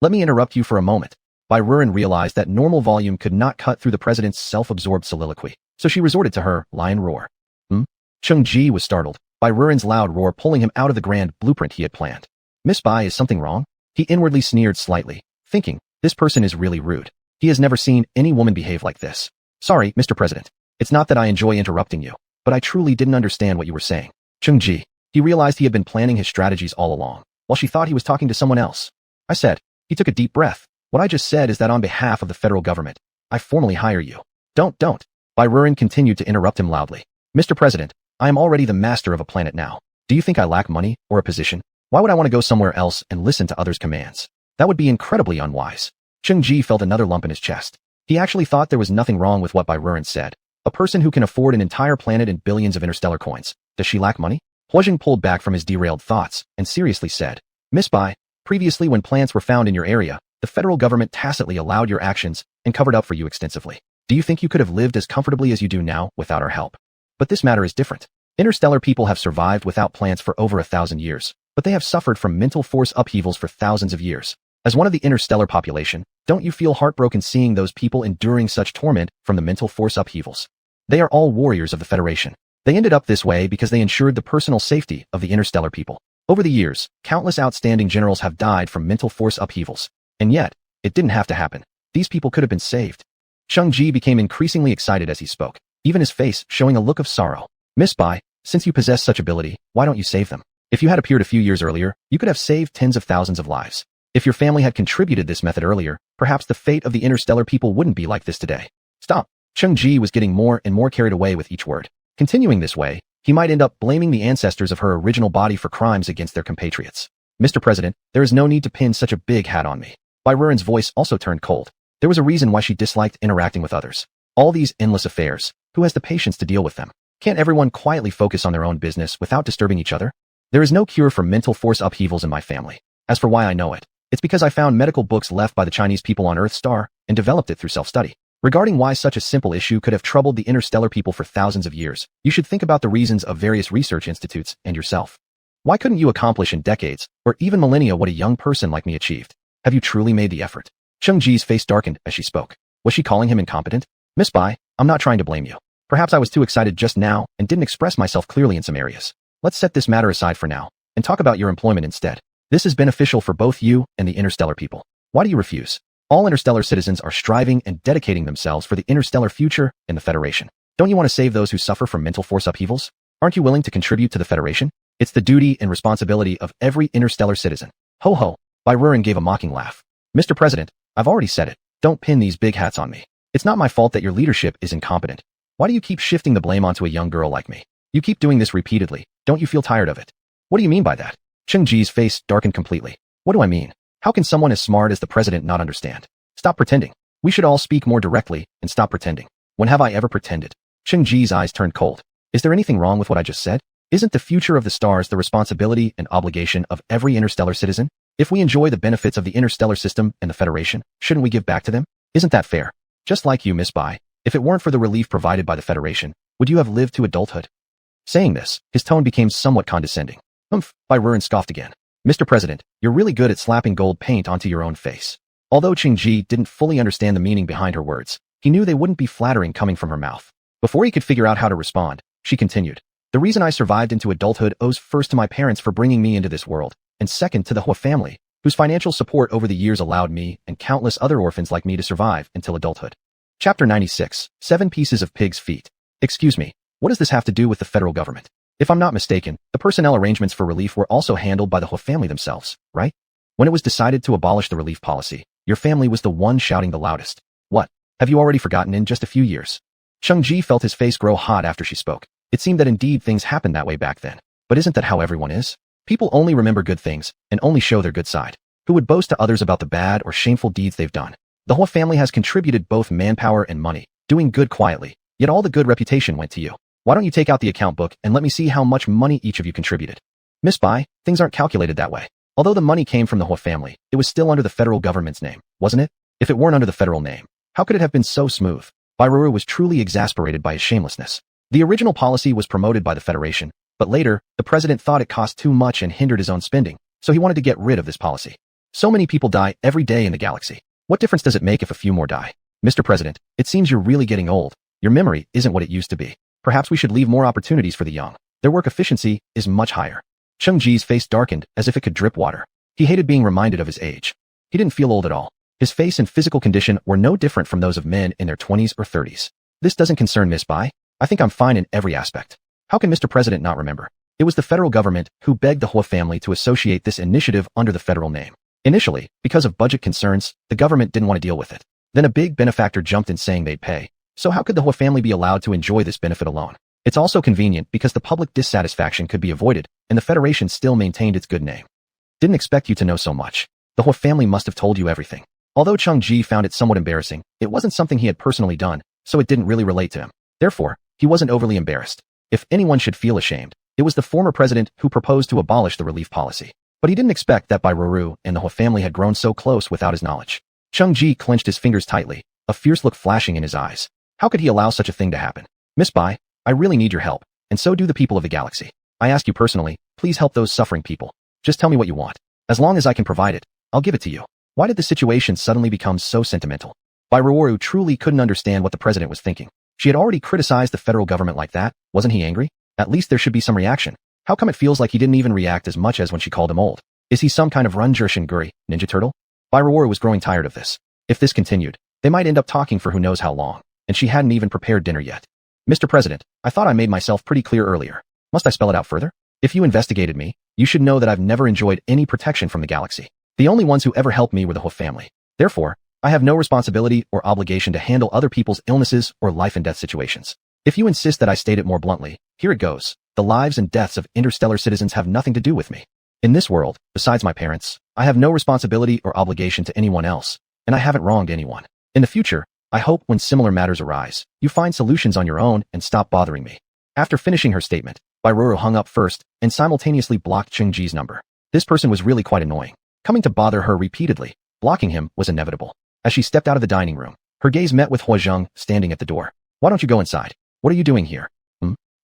let me interrupt you for a moment." Barren realized that normal volume could not cut through the president's self-absorbed soliloquy, so she resorted to her lion roar. Cheng-ji was startled by Barren's loud roar, pulling him out of the grand blueprint he had planned. "Miss Bai, is something wrong?" He inwardly sneered slightly, thinking, this person is really rude. He has never seen any woman behave like this. "Sorry, Mr. President. It's not that I enjoy interrupting you, but I truly didn't understand what you were saying." Cheng-ji. He realized he had been planning his strategies all along, while she thought he was talking to someone else. "I said," he took a deep breath, "what I just said is that on behalf of the federal government, I formally hire you." Don't. Barren continued to interrupt him loudly. "Mr. President, I am already the master of a planet now. Do you think I lack money or a position? Why would I want to go somewhere else and listen to others' commands? That would be incredibly unwise." Cheng-ji felt another lump in his chest. He actually thought there was nothing wrong with what Barren said. A person who can afford an entire planet and billions of interstellar coins. Does she lack money? Huojing pulled back from his derailed thoughts and seriously said, "Miss Bai, previously when plants were found in your area, the federal government tacitly allowed your actions and covered up for you extensively. Do you think you could have lived as comfortably as you do now without our help? But this matter is different. Interstellar people have survived without plants for over 1,000 years, but they have suffered from mental force upheavals for thousands of years. As one of the interstellar population, don't you feel heartbroken seeing those people enduring such torment from the mental force upheavals? They are all warriors of the Federation. They ended up this way because they ensured the personal safety of the interstellar people. Over the years, countless outstanding generals have died from mental force upheavals. And yet, it didn't have to happen. These people could have been saved. Cheng-Ji became increasingly excited as he spoke, even his face showing a look of sorrow. Miss Bai, since you possess such ability, why don't you save them? If you had appeared a few years earlier, you could have saved tens of thousands of lives. If your family had contributed this method earlier, perhaps the fate of the interstellar people wouldn't be like this today. Stop. Cheng-Ji was getting more and more carried away with each word. Continuing this way, he might end up blaming the ancestors of her original body for crimes against their compatriots. Mr. President, there is no need to pin such a big hat on me. Barren's voice also turned cold. There was a reason why she disliked interacting with others. All these endless affairs, who has the patience to deal with them? Can't everyone quietly focus on their own business without disturbing each other? There is no cure for mental force upheavals in my family. As for why I know it, it's because I found medical books left by the Chinese people on Earth's star and developed it through self-study. Regarding why such a simple issue could have troubled the interstellar people for thousands of years, you should think about the reasons of various research institutes and yourself. Why couldn't you accomplish in decades, or even millennia what a young person like me achieved? Have you truly made the effort? Cheng-Ji's face darkened as she spoke. Was she calling him incompetent? Miss Bai, I'm not trying to blame you. Perhaps I was too excited just now and didn't express myself clearly in some areas. Let's set this matter aside for now and talk about your employment instead. This is beneficial for both you and the interstellar people. Why do you refuse? All interstellar citizens are striving and dedicating themselves for the interstellar future and the Federation. Don't you want to save those who suffer from mental force upheavals? Aren't you willing to contribute to the Federation? It's the duty and responsibility of every interstellar citizen. Ho ho. Barren gave a mocking laugh. Mr. President, I've already said it. Don't pin these big hats on me. It's not my fault that your leadership is incompetent. Why do you keep shifting the blame onto a young girl like me? You keep doing this repeatedly. Don't you feel tired of it? What do you mean by that? Cheng-Ji's face darkened completely. What do I mean? How can someone as smart as the president not understand? Stop pretending. We should all speak more directly and stop pretending. When have I ever pretended? Cheng-Ji's eyes turned cold. Is there anything wrong with what I just said? Isn't the future of the stars the responsibility and obligation of every interstellar citizen? If we enjoy the benefits of the interstellar system and the Federation, shouldn't we give back to them? Isn't that fair? Just like you, Miss Bai, if it weren't for the relief provided by the Federation, would you have lived to adulthood? Saying this, his tone became somewhat condescending. Barren scoffed again. Mr. President, you're really good at slapping gold paint onto your own face. Although Cheng-Ji didn't fully understand the meaning behind her words, he knew they wouldn't be flattering coming from her mouth. Before he could figure out how to respond, she continued. The reason I survived into adulthood owes first to my parents for bringing me into this world, and second to the Hoard family, whose financial support over the years allowed me and countless other orphans like me to survive until adulthood. Chapter 96, 7 Pieces of Pig's Feet. Excuse me, what does this have to do with the federal government? If I'm not mistaken, the personnel arrangements for relief were also handled by the Hoard family themselves, right? When it was decided to abolish the relief policy, your family was the one shouting the loudest. What? Have you already forgotten in just a few years? Cheng-Ji felt his face grow hot after she spoke. It seemed that indeed things happened that way back then. But isn't that how everyone is? People only remember good things and only show their good side. Who would boast to others about the bad or shameful deeds they've done? The Hoard family has contributed both manpower and money, doing good quietly, yet all the good reputation went to you. Why don't you take out the account book and let me see how much money each of you contributed? Miss Bai, things aren't calculated that way. Although the money came from the Hoard family, it was still under the federal government's name, wasn't it? If it weren't under the federal name, how could it have been so smooth? Barren was truly exasperated by his shamelessness. The original policy was promoted by the Federation, but later, the president thought it cost too much and hindered his own spending, so he wanted to get rid of this policy. So many people die every day in the galaxy. What difference does it make if a few more die? Mr. President, it seems you're really getting old. Your memory isn't what it used to be. Perhaps we should leave more opportunities for the young. Their work efficiency is much higher. Cheng-Ji's face darkened as if it could drip water. He hated being reminded of his age. He didn't feel old at all. His face and physical condition were no different from those of men in their 20s or 30s. This doesn't concern Miss Bai. I think I'm fine in every aspect. How can Mr. President not remember? It was the federal government who begged the Hoard family to associate this initiative under the federal name. Initially, because of budget concerns, the government didn't want to deal with it. Then a big benefactor jumped in saying they'd pay. So how could the Hoard family be allowed to enjoy this benefit alone? It's also convenient because the public dissatisfaction could be avoided, and the Federation still maintained its good name. Didn't expect you to know so much. The Hoard family must have told you everything. Although Cheng-Ji found it somewhat embarrassing, it wasn't something he had personally done, so it didn't really relate to him. Therefore, he wasn't overly embarrassed. If anyone should feel ashamed, it was the former president who proposed to abolish the relief policy. But he didn't expect that Barren and the Hoard family had grown so close without his knowledge. Cheng-Ji clenched his fingers tightly, a fierce look flashing in his eyes. How could he allow such a thing to happen? Miss Bai, I really need your help, and so do the people of the galaxy. I ask you personally, please help those suffering people. Just tell me what you want. As long as I can provide it, I'll give it to you. Why did the situation suddenly become so sentimental? Bai Ruoru truly couldn't understand what the president was thinking. She had already criticized the federal government like that. Wasn't he angry? At least there should be some reaction. How come it feels like he didn't even react as much as when she called him old? Is he some kind of Runjurshin Guri, ninja turtle? Bai Ruoru was growing tired of this. If this continued, they might end up talking for who knows how long, and she hadn't even prepared dinner yet. Mr. President, I thought I made myself pretty clear earlier. Must I spell it out further? If you investigated me, you should know that I've never enjoyed any protection from the galaxy. The only ones who ever helped me were the Hu family. Therefore, I have no responsibility or obligation to handle other people's illnesses or life and death situations. If you insist that I state it more bluntly, here it goes. The lives and deaths of interstellar citizens have nothing to do with me. In this world, besides my parents, I have no responsibility or obligation to anyone else, and I haven't wronged anyone. In the future, I hope when similar matters arise, you find solutions on your own and stop bothering me. After finishing her statement, Bai Ruoru hung up first and simultaneously blocked Ching-Ji's number. This person was really quite annoying. Coming to bother her repeatedly, blocking him was inevitable. As she stepped out of the dining room, her gaze met with Hua Zheng standing at the door. Why don't you go inside? What are you doing here?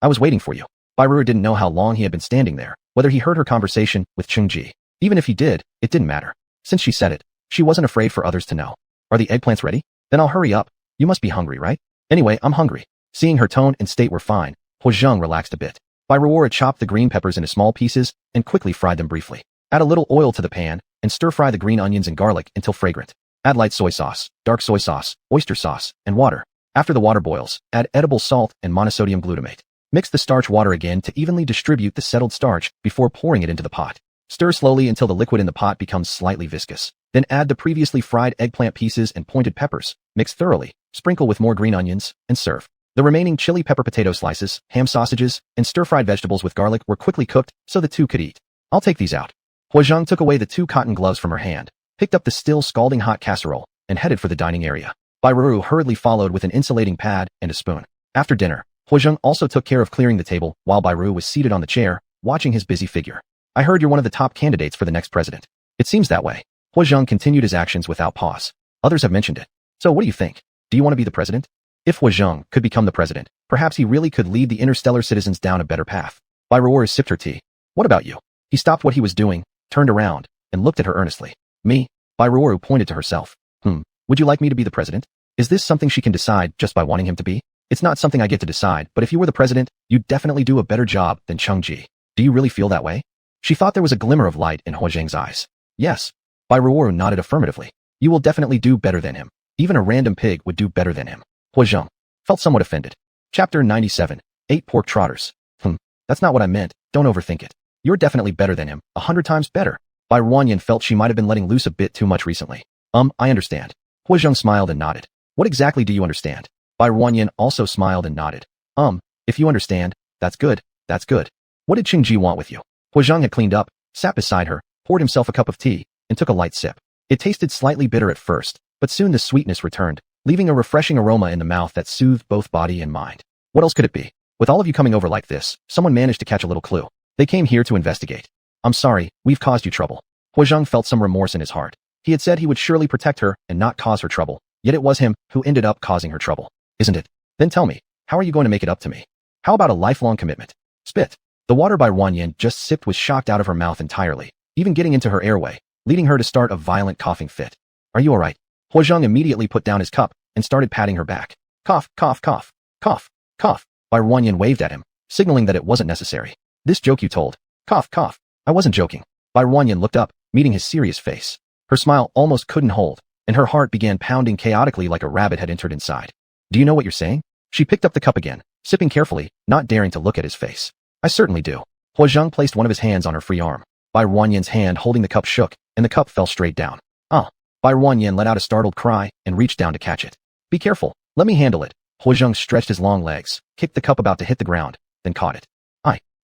I was waiting for you. Bai Ruoru didn't know how long he had been standing there, whether he heard her conversation with Ching-Ji. Even if he did, it didn't matter. Since she said it, she wasn't afraid for others to know. Are the eggplants ready? Then I'll hurry up. You must be hungry, right? Anyway, I'm hungry. Seeing her tone and state were fine, Hua Zheng relaxed a bit. Bai Ruoru chopped the green peppers into small pieces and quickly fried them briefly. Add a little oil to the pan and stir-fry the green onions and garlic until fragrant. Add light soy sauce, dark soy sauce, oyster sauce, and water. After the water boils, add edible salt and monosodium glutamate. Mix the starch water again to evenly distribute the settled starch before pouring it into the pot. Stir slowly until the liquid in the pot becomes slightly viscous. Then add the previously fried eggplant pieces and pointed peppers. Mix thoroughly, sprinkle with more green onions, and serve. The remaining chili pepper potato slices, ham sausages, and stir-fried vegetables with garlic were quickly cooked so the two could eat. I'll take these out. Hua Zheng took away the 2 cotton gloves from her hand, picked up the still scalding hot casserole, and headed for the dining area. Bai Ruoru hurriedly followed with an insulating pad and a spoon. After dinner, Hua Zheng also took care of clearing the table while Bai Ruoru was seated on the chair, watching his busy figure. I heard you're one of the top candidates for the next president. It seems that way. Hua Zheng continued his actions without pause. Others have mentioned it. So what do you think? Do you want to be the president? If Hua Zheng could become the president, perhaps he really could lead the interstellar citizens down a better path. Bai Ruoru sipped her tea. What about you? He stopped what he was doing, turned around, and looked at her earnestly. Me? Bai Ruoru pointed to herself. Would you like me to be the president? Is this something she can decide just by wanting him to be? It's not something I get to decide, but if you were the president, you'd definitely do a better job than Cheng-Ji. Do you really feel that way? She thought there was a glimmer of light in Hua Zheng's eyes. Yes. Bai Ruoru nodded affirmatively. You will definitely do better than him. Even a random pig would do better than him. Hua Zheng felt somewhat offended. Chapter 97. 8 Pork Trotters. That's not what I meant. Don't overthink it. You're definitely better than him, 100 times better. Bai Ruoyan felt she might have been letting loose a bit too much recently. I understand. Hua Zheng smiled and nodded. What exactly do you understand? Bai Ruoyan also smiled and nodded. If you understand, that's good, that's good. What did Ching-Ji want with you? Hua Zheng had cleaned up, sat beside her, poured himself a cup of tea, and took a light sip. It tasted slightly bitter at first, but soon the sweetness returned, leaving a refreshing aroma in the mouth that soothed both body and mind. What else could it be? With all of you coming over like this, someone managed to catch a little clue. They came here to investigate. I'm sorry, we've caused you trouble. Hua Zheng felt some remorse in his heart. He had said he would surely protect her and not cause her trouble, yet it was him who ended up causing her trouble. Isn't it? Then tell me, how are you going to make it up to me? How about a lifelong commitment? Spit. The water Bai Ruoyan just sipped was shocked out of her mouth entirely, even getting into her airway, leading her to start a violent coughing fit. Are you alright? Hua Zheng immediately put down his cup and started patting her back. Cough, cough, cough, cough, cough. Bai Ruoyan waved at him, signaling that it wasn't necessary. This joke you told. Cough, cough. I wasn't joking. Bai Ruoyan looked up, meeting his serious face. Her smile almost couldn't hold, and her heart began pounding chaotically like a rabbit had entered inside. Do you know what you're saying? She picked up the cup again, sipping carefully, not daring to look at his face. I certainly do. Hua Zheng placed one of his hands on her free arm. Bai Ruoyan's hand holding the cup shook, and the cup fell straight down. Bai Ruoyan let out a startled cry and reached down to catch it. Be careful. Let me handle it. Hua Zheng stretched his long legs, kicked the cup about to hit the ground, then caught it.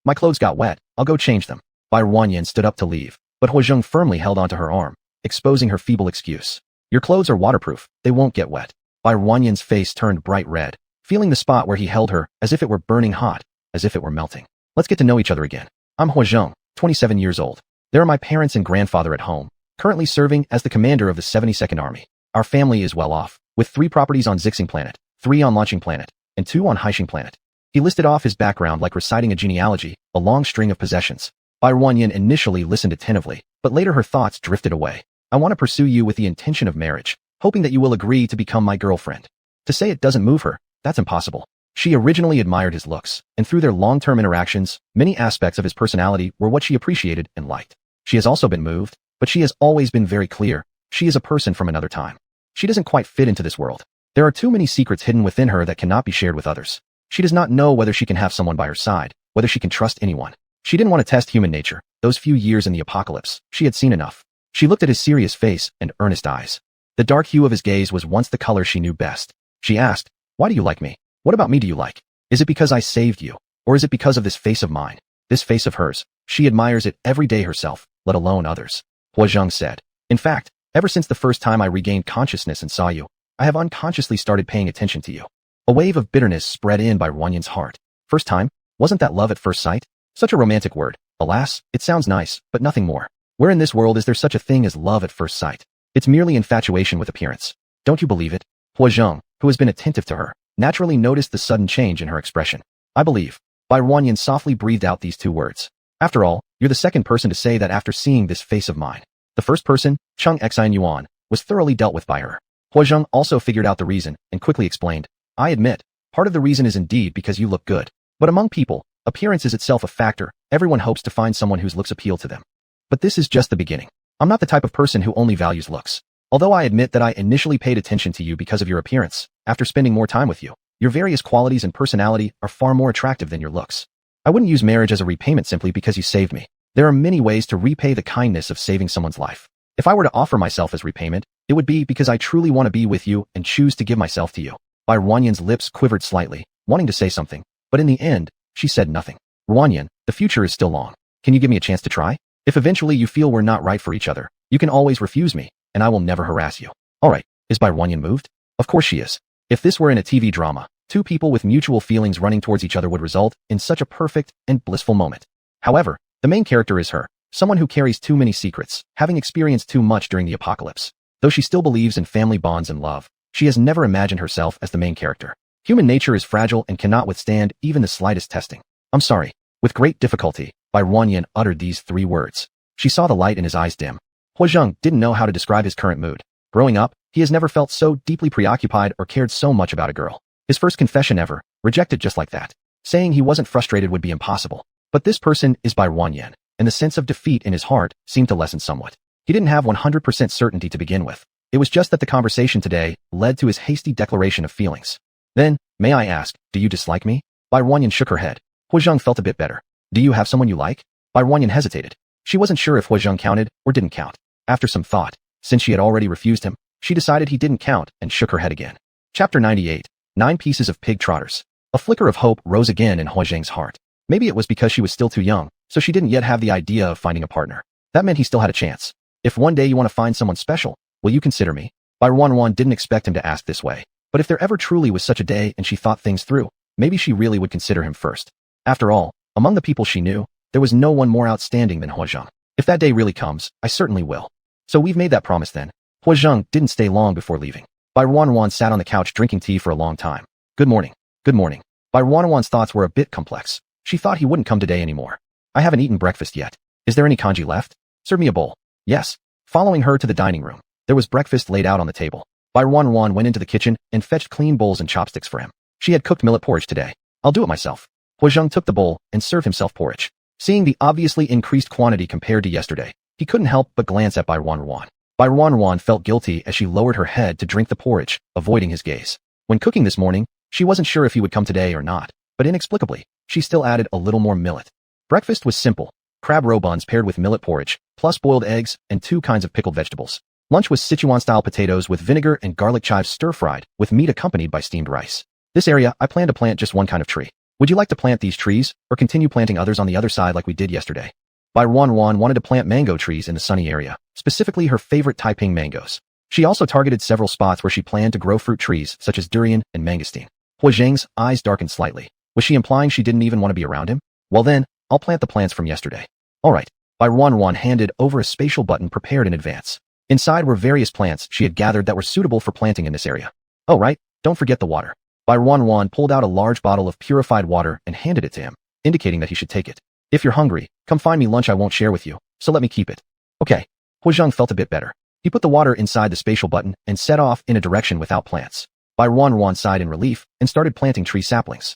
My clothes got wet. I'll go change them. Bai Ruoyan stood up to leave, but Hua Zheng firmly held onto her arm, exposing her feeble excuse. Your clothes are waterproof. They won't get wet. Bai Ruoyan's face turned bright red, feeling the spot where he held her as if it were burning hot, as if it were melting. Let's get to know each other again. I'm Hua Zheng, 27 years old. There are my parents and grandfather at home, currently serving as the commander of the 72nd Army. Our family is well off, with 3 properties on Zixing planet, 3 on launching planet, and 2 on Haishing planet. He listed off his background like reciting a genealogy, a long string of possessions. Bai Ruanyan initially listened attentively, but later her thoughts drifted away. I want to pursue you with the intention of marriage, hoping that you will agree to become my girlfriend. To say it doesn't move her, that's impossible. She originally admired his looks, and through their long-term interactions, many aspects of his personality were what she appreciated and liked. She has also been moved, but she has always been very clear. She is a person from another time. She doesn't quite fit into this world. There are too many secrets hidden within her that cannot be shared with others. She does not know whether she can have someone by her side, whether she can trust anyone. She didn't want to test human nature. Those few years in the apocalypse, she had seen enough. She looked at his serious face and earnest eyes. The dark hue of his gaze was once the color she knew best. She asked, "Why do you like me? What about me do you like? Is it because I saved you? Or is it because of this face of mine? This face of hers. She admires it every day herself, let alone others." Hua Zheng said, "In fact, ever since the first time I regained consciousness and saw you, I have unconsciously started paying attention to you." A wave of bitterness spread in by Ruanyan's heart. First time? Wasn't that love at first sight? Such a romantic word. Alas, it sounds nice, but nothing more. Where in this world is there such a thing as love at first sight? It's merely infatuation with appearance. Don't you believe it? Hua Zheng, who has been attentive to her, naturally noticed the sudden change in her expression. "I believe." Bai Ruanyan softly breathed out these 2 words. "After all, you're the second person to say that after seeing this face of mine." The first person, Chung Exile Yuan, was thoroughly dealt with by her. Hua Zheng also figured out the reason and quickly explained, "I admit, part of the reason is indeed because you look good. But among people, appearance is itself a factor. Everyone hopes to find someone whose looks appeal to them. But this is just the beginning. I'm not the type of person who only values looks. Although I admit that I initially paid attention to you because of your appearance, after spending more time with you, your various qualities and personality are far more attractive than your looks. I wouldn't use marriage as a repayment simply because you saved me. There are many ways to repay the kindness of saving someone's life. If I were to offer myself as repayment, it would be because I truly want to be with you and choose to give myself to you." Bai Ruanyan's lips quivered slightly, wanting to say something, but in the end, she said nothing. "Ruanyan, the future is still long. Can you give me a chance to try? If eventually you feel we're not right for each other, you can always refuse me, and I will never harass you." "Alright." Is Bai Ruanyan moved? Of course she is. If this were in a TV drama, 2 people with mutual feelings running towards each other would result in such a perfect and blissful moment. However, the main character is her, someone who carries too many secrets, having experienced too much during the apocalypse. Though she still believes in family bonds and love, she has never imagined herself as the main character. Human nature is fragile and cannot withstand even the slightest testing. "I'm sorry." With great difficulty, Bai Ruanyan uttered these 3 words. She saw the light in his eyes dim. Hua Zheng didn't know how to describe his current mood. Growing up, he has never felt so deeply preoccupied or cared so much about a girl. His first confession ever, rejected just like that. Saying he wasn't frustrated would be impossible. But this person is Bai Ruanyan, and the sense of defeat in his heart seemed to lessen somewhat. He didn't have 100% certainty to begin with. It was just that the conversation today led to his hasty declaration of feelings. "Then, may I ask, do you dislike me?" Bai Ruanyan shook her head. Hua Zheng felt a bit better. "Do you have someone you like?" Bai Ruanyan hesitated. She wasn't sure if Hua Zheng counted or didn't count. After some thought, since she had already refused him, she decided he didn't count and shook her head again. Chapter 98. 9 Pieces of Pig Trotters. A flicker of hope rose again in Hua Zheng's heart. Maybe it was because she was still too young, so she didn't yet have the idea of finding a partner. That meant he still had a chance. "If one day you want to find someone special, will you consider me?" Bai Ruanyan didn't expect him to ask this way. But if there ever truly was such a day and she thought things through, maybe she really would consider him first. After all, among the people she knew, there was no one more outstanding than Hua Zheng. "If that day really comes, I certainly will." "So we've made that promise then." Hua Zheng didn't stay long before leaving. Bai Ruanyan sat on the couch drinking tea for a long time. "Good morning." "Good morning." Bai Ruanyan's thoughts were a bit complex. She thought he wouldn't come today anymore. "I haven't eaten breakfast yet. Is there any kanji left? Serve me a bowl." "Yes." Following her to the dining room, there was breakfast laid out on the table. Bai Ruanyan went into the kitchen and fetched clean bowls and chopsticks for him. She had cooked millet porridge today. "I'll do it myself." Hua Zheng took the bowl and served himself porridge. Seeing the obviously increased quantity compared to yesterday, he couldn't help but glance at Bai Ruanyan. Bai Ruanyan felt guilty as she lowered her head to drink the porridge, avoiding his gaze. When cooking this morning, she wasn't sure if he would come today or not, but inexplicably, she still added a little more millet. Breakfast was simple: crab roe buns paired with millet porridge, plus boiled eggs and 2 kinds of pickled vegetables. Lunch was Sichuan-style potatoes with vinegar and garlic chives stir-fried, with meat accompanied by steamed rice. "This area, I plan to plant just one kind of tree. Would you like to plant these trees, or continue planting others on the other side like we did yesterday?" Bai Ruanyan wanted to plant mango trees in the sunny area, specifically her favorite Taiping mangoes. She also targeted several spots where she planned to grow fruit trees such as durian and mangosteen. Hua Zheng's eyes darkened slightly. Was she implying she didn't even want to be around him? "Well then, I'll plant the plants from yesterday." "Alright." Bai Ruanyan handed over a spatial button prepared in advance. Inside were various plants she had gathered that were suitable for planting in this area. "Oh right, don't forget the water." Bai Ruan pulled out a large bottle of purified water and handed it to him, indicating that he should take it. If you're hungry, come find me lunch I won't share with you, so let me keep it. Okay. Hu Zheng felt a bit better. He put the water inside the spatial button and set off in a direction without plants. Bai Ruan sighed in relief and started planting tree saplings.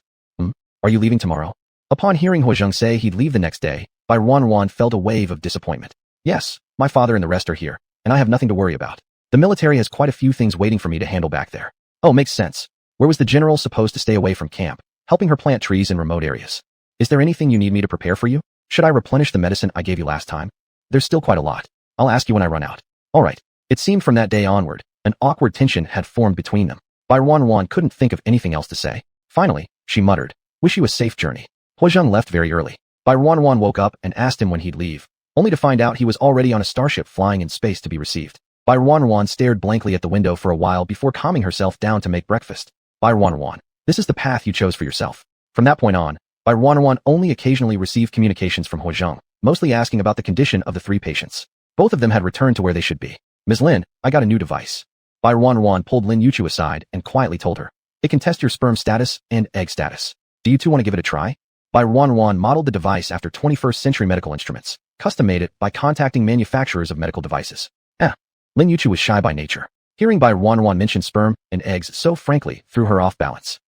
Are you leaving tomorrow? Upon hearing Hu Zheng say he'd leave the next day, Bai Ruan felt a wave of disappointment. Yes, my father and the rest are here, and I have nothing to worry about. The military has quite a few things waiting for me to handle back there. Oh, makes sense. Where was the general supposed to stay away from camp, helping her plant trees in remote areas? Is there anything you need me to prepare for you? Should I replenish the medicine I gave you last time? There's still quite a lot. I'll ask you when I run out. All right. It seemed from that day onward, an awkward tension had formed between them. Bai Ruan couldn't think of anything else to say. Finally, she muttered, "Wish you a safe journey." Hu Zheng left very early. Bai Ruan woke up and asked him when he'd leave, only to find out he was already on a starship flying in space to be received. Bai Ruan stared blankly at the window for a while before calming herself down to make breakfast. Bai Ruan, this is the path you chose for yourself. From that point on, Bai Ruan only occasionally received communications from Hu Zheng, mostly asking about the condition of the 3 patients. Both of them had returned to where they should be. Ms. Lin, I got a new device. Bai Ruan pulled Lin Yuchu aside and quietly told her, it can test your sperm status and egg status. Do you two want to give it a try? Bai Ruan modeled the device after 21st century medical instruments, custom-made it by contacting manufacturers of medical devices. Lin Yuchu was shy by nature. Hearing Bai Ruan mention sperm and eggs so frankly threw her off balance.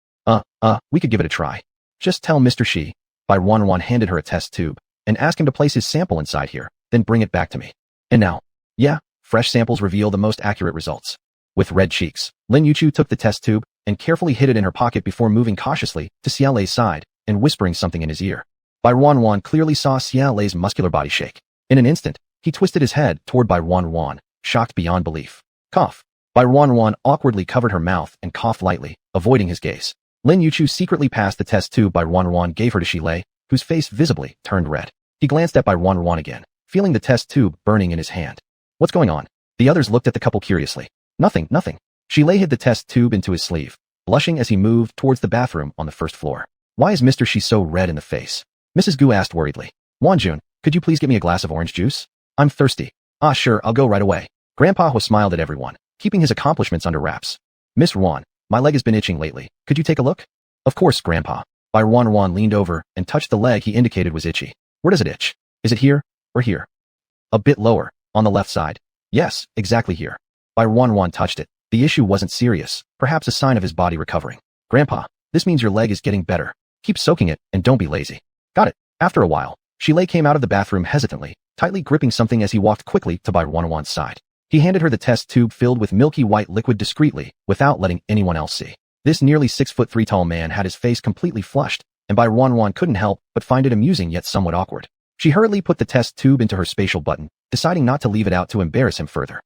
We could give it a try. Just tell Mr. Shi. Bai Ruan handed her a test tube and asked him to place his sample inside here, then bring it back to me. And now, yeah, fresh samples reveal the most accurate results. With red cheeks, Lin Yuchu took the test tube and carefully hid it in her pocket before moving cautiously to Xia Lei's side and whispering something in his ear. Bai Ruan clearly saw Xia Lei's muscular body shake. In an instant, he twisted his head toward Bai Ruan, shocked beyond belief. Cough. Bai Ruan awkwardly covered her mouth and coughed lightly, avoiding his gaze. Lin Yuchu secretly passed the test tube Bai Ruan gave her to Xia Lei, whose face visibly turned red. He glanced at Bai Ruan again, feeling the test tube burning in his hand. What's going on? The others looked at the couple curiously. Nothing. Xia Lei hid the test tube into his sleeve, blushing as he moved towards the bathroom on the first floor. Why is Mr. Shi so red in the face? Mrs. Gu asked worriedly. Wanjun, could you please get me a glass of orange juice? I'm thirsty. Ah, sure, I'll go right away. Grandpa Hu smiled at everyone, keeping his accomplishments under wraps. Miss Ruan, my leg has been itching lately. Could you take a look? Of course, Grandpa. Bai Ruan leaned over and touched the leg he indicated was itchy. Where does it itch? Is it here or here? A bit lower, on the left side. Yes, exactly here. Bai Ruan touched it. The issue wasn't serious, perhaps a sign of his body recovering. Grandpa, this means your leg is getting better. Keep soaking it and don't be lazy. Got it. After a while, Xia Lei came out of the bathroom hesitantly, tightly gripping something as he walked quickly to Bai Ruan's side. He handed her the test tube filled with milky white liquid discreetly, without letting anyone else see. This nearly 6'3" tall man had his face completely flushed, and Bai Ruan couldn't help but find it amusing yet somewhat awkward. She hurriedly put the test tube into her spatial button, deciding not to leave it out to embarrass him further.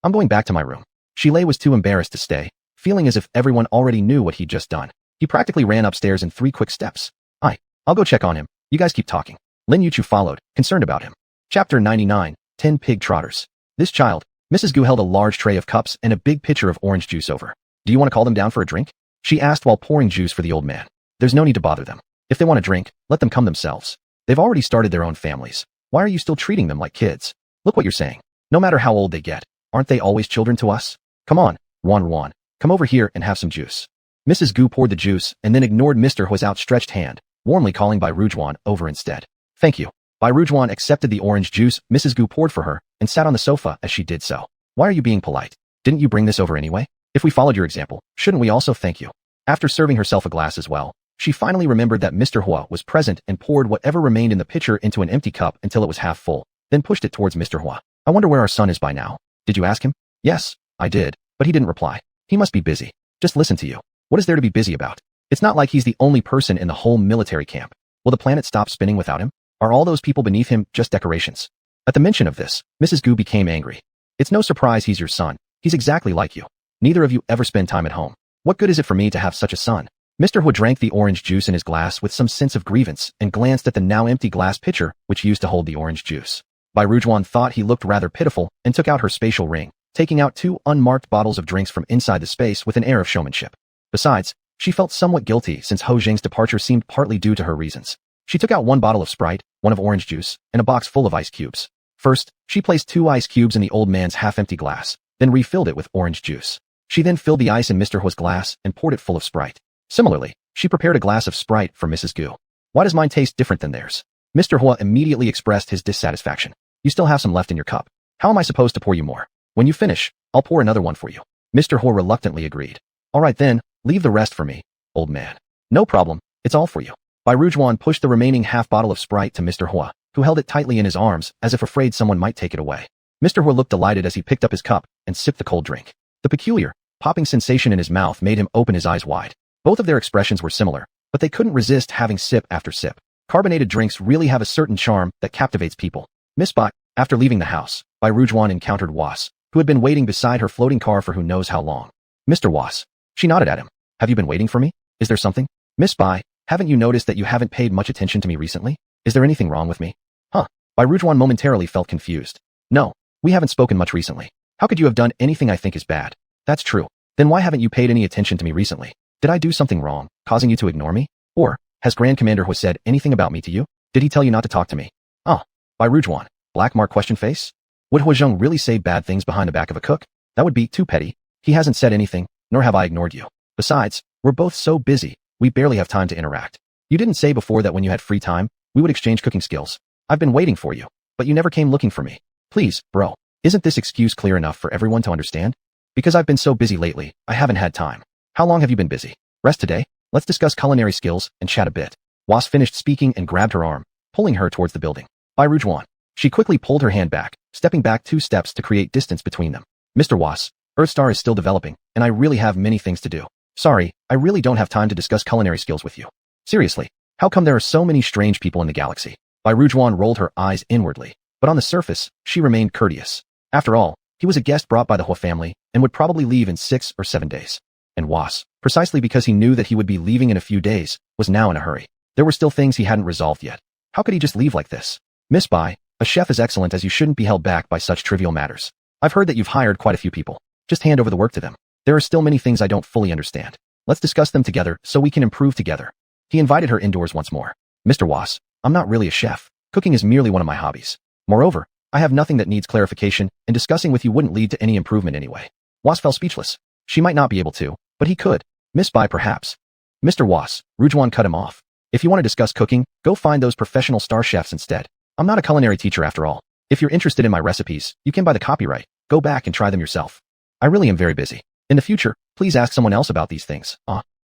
I'm going back to my room. Xia Lei was too embarrassed to stay, feeling as if everyone already knew what he'd just done. He practically ran upstairs in 3 quick steps. I'll go check on him. You guys keep talking. Lin Yuchu followed, concerned about him. Chapter 99, 10 Pig Trotters. This child, Mrs. Gu held a large tray of cups and a big pitcher of orange juice over. Do you want to call them down for a drink? She asked while pouring juice for the old man. There's no need to bother them. If they want a drink, let them come themselves. They've already started their own families. Why are you still treating them like kids? Look what you're saying. No matter how old they get, aren't they always children to us? Come on, Ruan, come over here and have some juice. Mrs. Gu poured the juice and then ignored Mr. Hu's outstretched hand, warmly calling Bai Rujuan over instead. Thank you. Bai Rujuan accepted the orange juice Mrs. Gu poured for her and sat on the sofa as she did so. Why are you being polite? Didn't you bring this over anyway? If we followed your example, shouldn't we also thank you? After serving herself a glass as well, she finally remembered that Mr. Hua was present and poured whatever remained in the pitcher into an empty cup until it was half full, then pushed it towards Mr. Hua. I wonder where our son is by now. Did you ask him? Yes, I did, but he didn't reply. He must be busy. Just listen to you. What is there to be busy about? It's not like he's the only person in the whole military camp. Will the planet stop spinning without him? Are all those people beneath him just decorations? At the mention of this, Mrs. Gu became angry. It's no surprise he's your son. He's exactly like you. Neither of you ever spend time at home. What good is it for me to have such a son? Mr. Hu drank the orange juice in his glass with some sense of grievance and glanced at the now empty glass pitcher which used to hold the orange juice. Bai Rujuan thought he looked rather pitiful and took out her spatial ring, taking out 2 unmarked bottles of drinks from inside the space with an air of showmanship. Besides, she felt somewhat guilty since Ho Jing's departure seemed partly due to her reasons. She took out 1 bottle of Sprite, 1 of orange juice, and a box full of ice cubes. First, she placed 2 ice cubes in the old man's half-empty glass, then refilled it with orange juice. She then filled the ice in Mr. Hua's glass and poured it full of Sprite. Similarly, she prepared a glass of Sprite for Mrs. Gu. Why does mine taste different than theirs? Mr. Hua immediately expressed his dissatisfaction. You still have some left in your cup. How am I supposed to pour you more? When you finish, I'll pour another one for you. Mr. Hua reluctantly agreed. All right then, leave the rest for me, old man. No problem, it's all for you. Bai Rujuan pushed the remaining half bottle of Sprite to Mr. Hua, who held it tightly in his arms as if afraid someone might take it away. Mr. Hua looked delighted as he picked up his cup and sipped the cold drink. The peculiar, popping sensation in his mouth made him open his eyes wide. Both of their expressions were similar, but they couldn't resist having sip after sip. Carbonated drinks really have a certain charm that captivates people. Miss Bai, after leaving the house, Bai Rujuan encountered Was, who had been waiting beside her floating car for who knows how long. Mr. Was. She nodded at him. Have you been waiting for me? Is there something? Miss Bai, haven't you noticed that you haven't paid much attention to me recently? Is there anything wrong with me? Huh. Bai Rujuan momentarily felt confused. No, we haven't spoken much recently. How could you have done anything I think is bad? That's true. Then why haven't you paid any attention to me recently? Did I do something wrong, causing you to ignore me? Or, has Grand Commander Hua said anything about me to you? Did he tell you not to talk to me? Oh. Bai Rujuan. Black mark question face? Would Huazhong really say bad things behind the back of a cook? That would be too petty. He hasn't said anything, nor have I ignored you. Besides, we're both so busy, we barely have time to interact. You didn't say before that when you had free time, we would exchange cooking skills. I've been waiting for you, but you never came looking for me. Please, bro, isn't this excuse clear enough for everyone to understand? Because I've been so busy lately, I haven't had time. How long have you been busy? Rest today? Let's discuss culinary skills and chat a bit. Was finished speaking and grabbed her arm, pulling her towards the building. Bai Rujuan. She quickly pulled her hand back, stepping back 2 steps to create distance between them. Mr. Was, Earthstar is still developing, and I really have many things to do. Sorry, I really don't have time to discuss culinary skills with you. Seriously, how come there are so many strange people in the galaxy? Bai Rujuan rolled her eyes inwardly, but on the surface, she remained courteous. After all, he was a guest brought by the Hua family and would probably leave in 6 or 7 days. And Was, precisely because he knew that he would be leaving in a few days, was now in a hurry. There were still things he hadn't resolved yet. How could he just leave like this? Miss Bai, a chef as excellent as you shouldn't be held back by such trivial matters. I've heard that you've hired quite a few people. Just hand over the work to them. There are still many things I don't fully understand. Let's discuss them together so we can improve together. He invited her indoors once more. Mr. Was, I'm not really a chef. Cooking is merely one of my hobbies. Moreover, I have nothing that needs clarification, and discussing with you wouldn't lead to any improvement anyway. Was fell speechless. She might not be able to, but he could. Miss Bai perhaps. Mr. Was, Rujuan cut him off. If you want to discuss cooking, go find those professional star chefs instead. I'm not a culinary teacher after all. If you're interested in my recipes, you can buy the copyright. Go back and try them yourself. I really am very busy. In the future, please ask someone else about these things.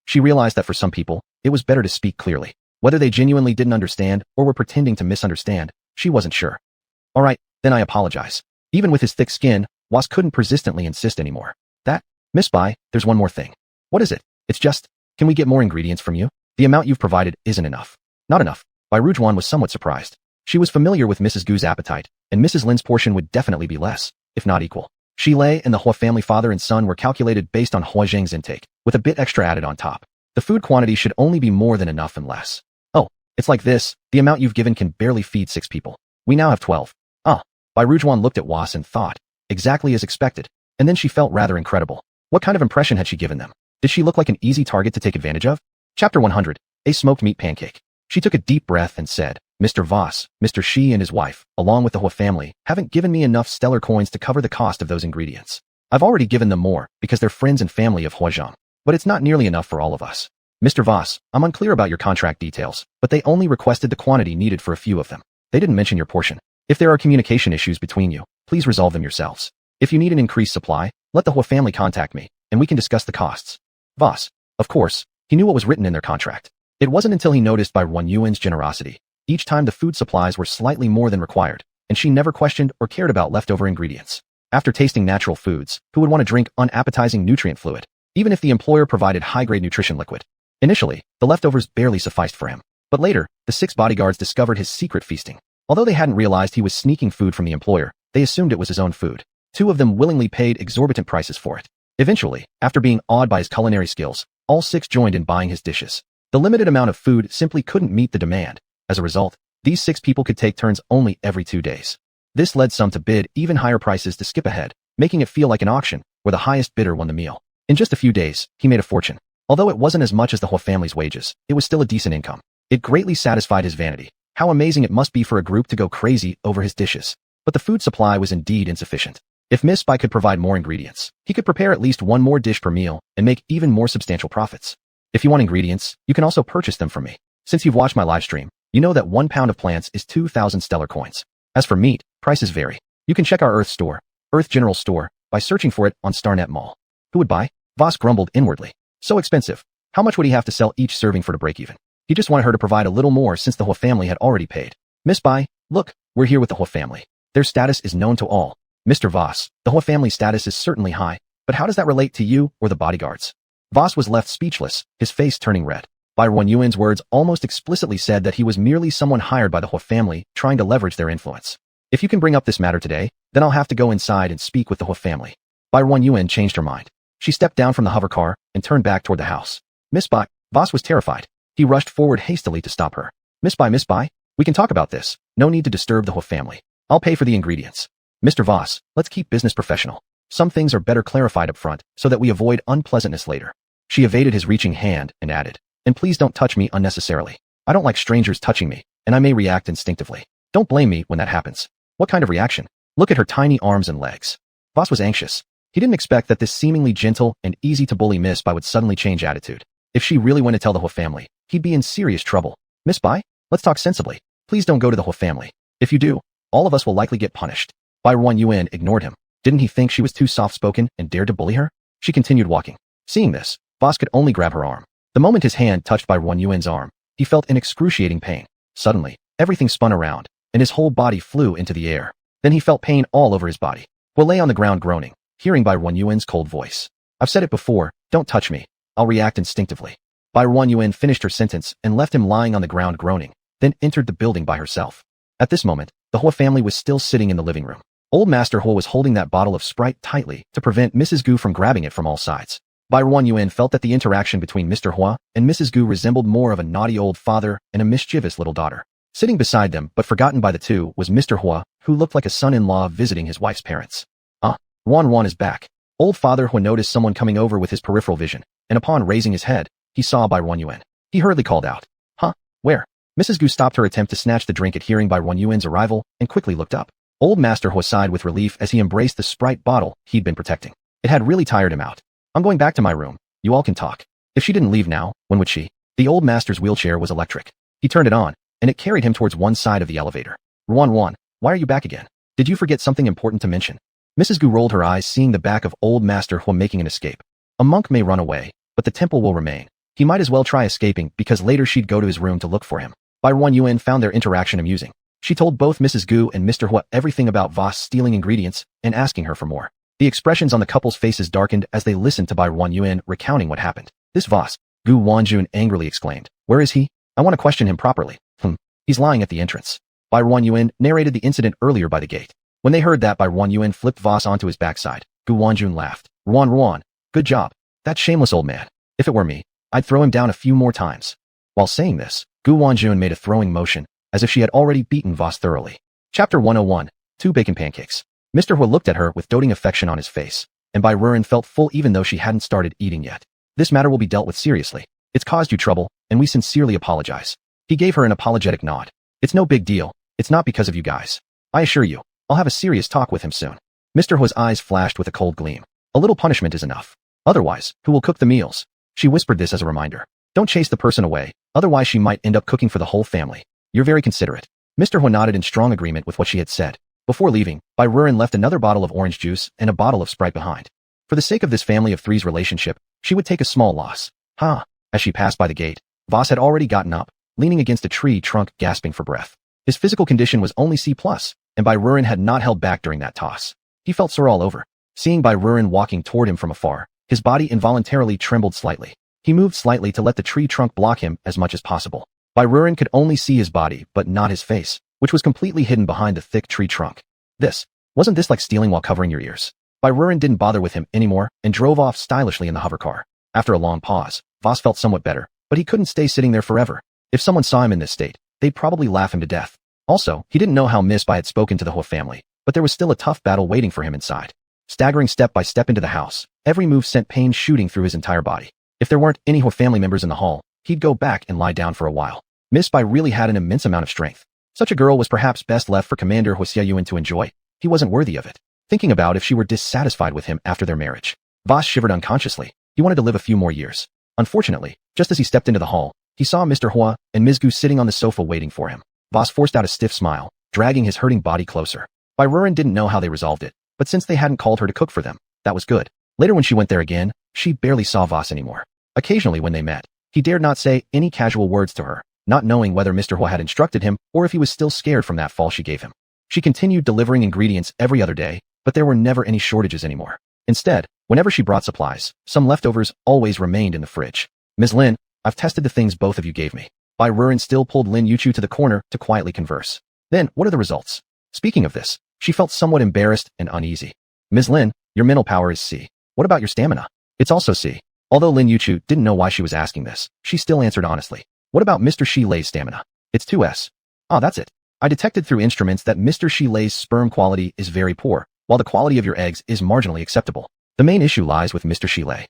She realized that for some people, it was better to speak clearly. Whether they genuinely didn't understand or were pretending to misunderstand, she wasn't sure. All right, then I apologize. Even with his thick skin, Was couldn't persistently insist anymore. Miss Bai, there's one more thing. What is it? It's just, can we get more ingredients from you? The amount you've provided isn't enough. Not enough. Bai Rujuan was somewhat surprised. She was familiar with Mrs. Gu's appetite, and Mrs. Lin's portion would definitely be less, if not equal. Shi Lei and the Hua family father and son were calculated based on Hua Zheng's intake, with a bit extra added on top. The food quantity should only be more than enough and less. Oh, it's like this, the amount you've given can barely feed 6 people. We now have 12. Bai Rujuan looked at Was and thought, exactly as expected, and then she felt rather incredible. What kind of impression had she given them? Did she look like an easy target to take advantage of? Chapter 100. A smoked meat pancake. She took a deep breath and said, Mr. Voss, Mr. Shi and his wife, along with the Hua family, haven't given me enough stellar coins to cover the cost of those ingredients. I've already given them more, because they're friends and family of Huazhang. But it's not nearly enough for all of us. Mr. Voss, I'm unclear about your contract details, but they only requested the quantity needed for a few of them. They didn't mention your portion. If there are communication issues between you, please resolve them yourselves. If you need an increased supply, let the Hua family contact me, and we can discuss the costs. Voss, of course, he knew what was written in their contract. It wasn't until he noticed Bai Runyuan's generosity. Each time the food supplies were slightly more than required, and she never questioned or cared about leftover ingredients. After tasting natural foods, who would want to drink unappetizing nutrient fluid, even if the employer provided high-grade nutrition liquid? Initially, the leftovers barely sufficed for him. But later, the 6 bodyguards discovered his secret feasting. Although they hadn't realized he was sneaking food from the employer, they assumed it was his own food. 2 of them willingly paid exorbitant prices for it. Eventually, after being awed by his culinary skills, all 6 joined in buying his dishes. The limited amount of food simply couldn't meet the demand. As a result, these 6 people could take turns only every 2 days. This led some to bid even higher prices to skip ahead, making it feel like an auction, where the highest bidder won the meal. In just a few days, he made a fortune. Although it wasn't as much as the Hua family's wages, it was still a decent income. It greatly satisfied his vanity. How amazing it must be for a group to go crazy over his dishes. But the food supply was indeed insufficient. If Miss Bai could provide more ingredients, he could prepare at least one more dish per meal and make even more substantial profits. If you want ingredients, you can also purchase them from me. Since you've watched my live stream, you know that 1 pound of plants is 2,000 stellar coins. As for meat, prices vary. You can check our Earth store, Earth General Store, by searching for it on Starnet Mall. Who would buy? Voss grumbled inwardly. So expensive. How much would he have to sell each serving for to break even? He just wanted her to provide a little more since the Hua family had already paid. Miss Bai, look, we're here with the Hua family. Their status is known to all. Mr. Voss, the Hua family's status is certainly high, but how does that relate to you or the bodyguards? Voss was left speechless, his face turning red. Bai Yuan's words almost explicitly said that he was merely someone hired by the Hua family trying to leverage their influence. If you can bring up this matter today, then I'll have to go inside and speak with the Hua family. Bai Yuan changed her mind. She stepped down from the hover car and turned back toward the house. Miss Bai, Voss was terrified. He rushed forward hastily to stop her. Miss Bai, we can talk about this. No need to disturb the Hua family. I'll pay for the ingredients. Mr. Voss, let's keep business professional. Some things are better clarified up front so that we avoid unpleasantness later. She evaded his reaching hand and added, and please don't touch me unnecessarily. I don't like strangers touching me, and I may react instinctively. Don't blame me when that happens. What kind of reaction? Look at her tiny arms and legs. Voss was anxious. He didn't expect that this seemingly gentle and easy-to-bully Miss Bai would suddenly change attitude. If she really went to tell the Hua family, he'd be in serious trouble. Miss Bai, let's talk sensibly. Please don't go to the Hua family. If you do, all of us will likely get punished. Bai Yuan ignored him. Didn't he think she was too soft-spoken and dared to bully her? She continued walking. Seeing this, Voss could only grab her arm. The moment his hand touched Bai Yuan's arm, he felt an excruciating pain. Suddenly, everything spun around, and his whole body flew into the air. Then he felt pain all over his body. Hua lay on the ground groaning, hearing Bai Yuan's cold voice. I've said it before, don't touch me. I'll react instinctively. Bai Yuan finished her sentence and left him lying on the ground groaning, then entered the building by herself. At this moment, the Hua family was still sitting in the living room. Old Master Hua was holding that bottle of Sprite tightly to prevent Mrs. Gu from grabbing it from all sides. Bai Yuan felt that the interaction between Mr. Hua and Mrs. Gu resembled more of a naughty old father and a mischievous little daughter. Sitting beside them, but forgotten by the two, was Mr. Hua, who looked like a son-in-law visiting his wife's parents. Wan is back. Old Father Hua noticed someone coming over with his peripheral vision, and upon raising his head, he saw Bai Yuan. He hurriedly called out, Huh? Where? Mrs. Gu stopped her attempt to snatch the drink at hearing Bai Yuan's arrival and quickly looked up. Old Master Hua sighed with relief as he embraced the Sprite bottle he'd been protecting. It had really tired him out. I'm going back to my room. You all can talk. If she didn't leave now, when would she? The old master's wheelchair was electric. He turned it on, and it carried him towards one side of the elevator. Wan, why are you back again? Did you forget something important to mention? Mrs. Gu rolled her eyes seeing the back of Old Master Hua making an escape. A monk may run away, but the temple will remain. He might as well try escaping because later she'd go to his room to look for him. Bai Yuan found their interaction amusing. She told both Mrs. Gu and Mr. Hua everything about Voss stealing ingredients and asking her for more. The expressions on the couple's faces darkened as they listened to Bai Yuan recounting what happened. This Voss, Gu Wanjun angrily exclaimed. Where is he? I want to question him properly. He's lying at the entrance. Bai Yuan narrated the incident earlier by the gate. When they heard that, Bai Yuan flipped Voss onto his backside. Gu Wanjun laughed. Ruan, good job. That shameless old man. If it were me, I'd throw him down a few more times. While saying this, Gu Wanjun made a throwing motion, as if she had already beaten Voss thoroughly. Chapter 101, 2 Bacon Pancakes. Mr. Hua looked at her with doting affection on his face, and Bai Ruren felt full even though she hadn't started eating yet. This matter will be dealt with seriously. It's caused you trouble, and we sincerely apologize. He gave her an apologetic nod. It's no big deal. It's not because of you guys. I assure you, I'll have a serious talk with him soon. Mr. Hua's eyes flashed with a cold gleam. A little punishment is enough. Otherwise, who will cook the meals? She whispered this as a reminder. Don't chase the person away, otherwise she might end up cooking for the whole family. You're very considerate. Mr. Hua nodded in strong agreement with what she had said. Before leaving, Bai Ruren left another bottle of orange juice and a bottle of Sprite behind. For the sake of this family of three's relationship, she would take a small loss. As she passed by the gate, Voss had already gotten up, leaning against a tree trunk gasping for breath. His physical condition was only C+, and Bai Ruren had not held back during that toss. He felt sore all over. Seeing Bai Ruren walking toward him from afar, his body involuntarily trembled slightly. He moved slightly to let the tree trunk block him as much as possible. Bai Ruren could only see his body but not his face, which was completely hidden behind the thick tree trunk. Wasn't this like stealing while covering your ears? Bai Ruren didn't bother with him anymore and drove off stylishly in the hover car. After a long pause, Voss felt somewhat better, but he couldn't stay sitting there forever. If someone saw him in this state, they'd probably laugh him to death. Also, he didn't know how Miss Bai had spoken to the Hua family, but there was still a tough battle waiting for him inside. Staggering step by step into the house, every move sent pain shooting through his entire body. If there weren't any Hua family members in the hall, he'd go back and lie down for a while. Miss Bai really had an immense amount of strength. Such a girl was perhaps best left for Commander Hua Xiaoyuan to enjoy. He wasn't worthy of it. thinking about if she were dissatisfied with him after their marriage. Voss shivered unconsciously. He wanted to live a few more years. Unfortunately, just as he stepped into the hall, he saw Mr. Hua and Ms. Gu sitting on the sofa waiting for him. Voss forced out a stiff smile, dragging his hurting body closer. Barren didn't know how they resolved it, but since they hadn't called her to cook for them, that was good. Later when she went there again, she barely saw Voss anymore. Occasionally when they met, he dared not say any casual words to her, not knowing whether Mr. Hua had instructed him or if he was still scared from that fall she gave him. She continued delivering ingredients every other day, but there were never any shortages anymore. Instead, whenever she brought supplies, some leftovers always remained in the fridge. Ms. Lin, I've tested the things both of you gave me. Barren still pulled Lin Yuchu to the corner to quietly converse. Then, what are the results? Speaking of this, she felt somewhat embarrassed and uneasy. Ms. Lin, your mental power is C. What about your stamina? It's also C. Although Lin Yuchu didn't know why she was asking this, she still answered honestly. What about Mr. Shi Lei's stamina? It's 2S. Ah, that's it. I detected through instruments that Mr. Shi Lei's sperm quality is very poor, while the quality of your eggs is marginally acceptable. The main issue lies with Mr. Shi Lei.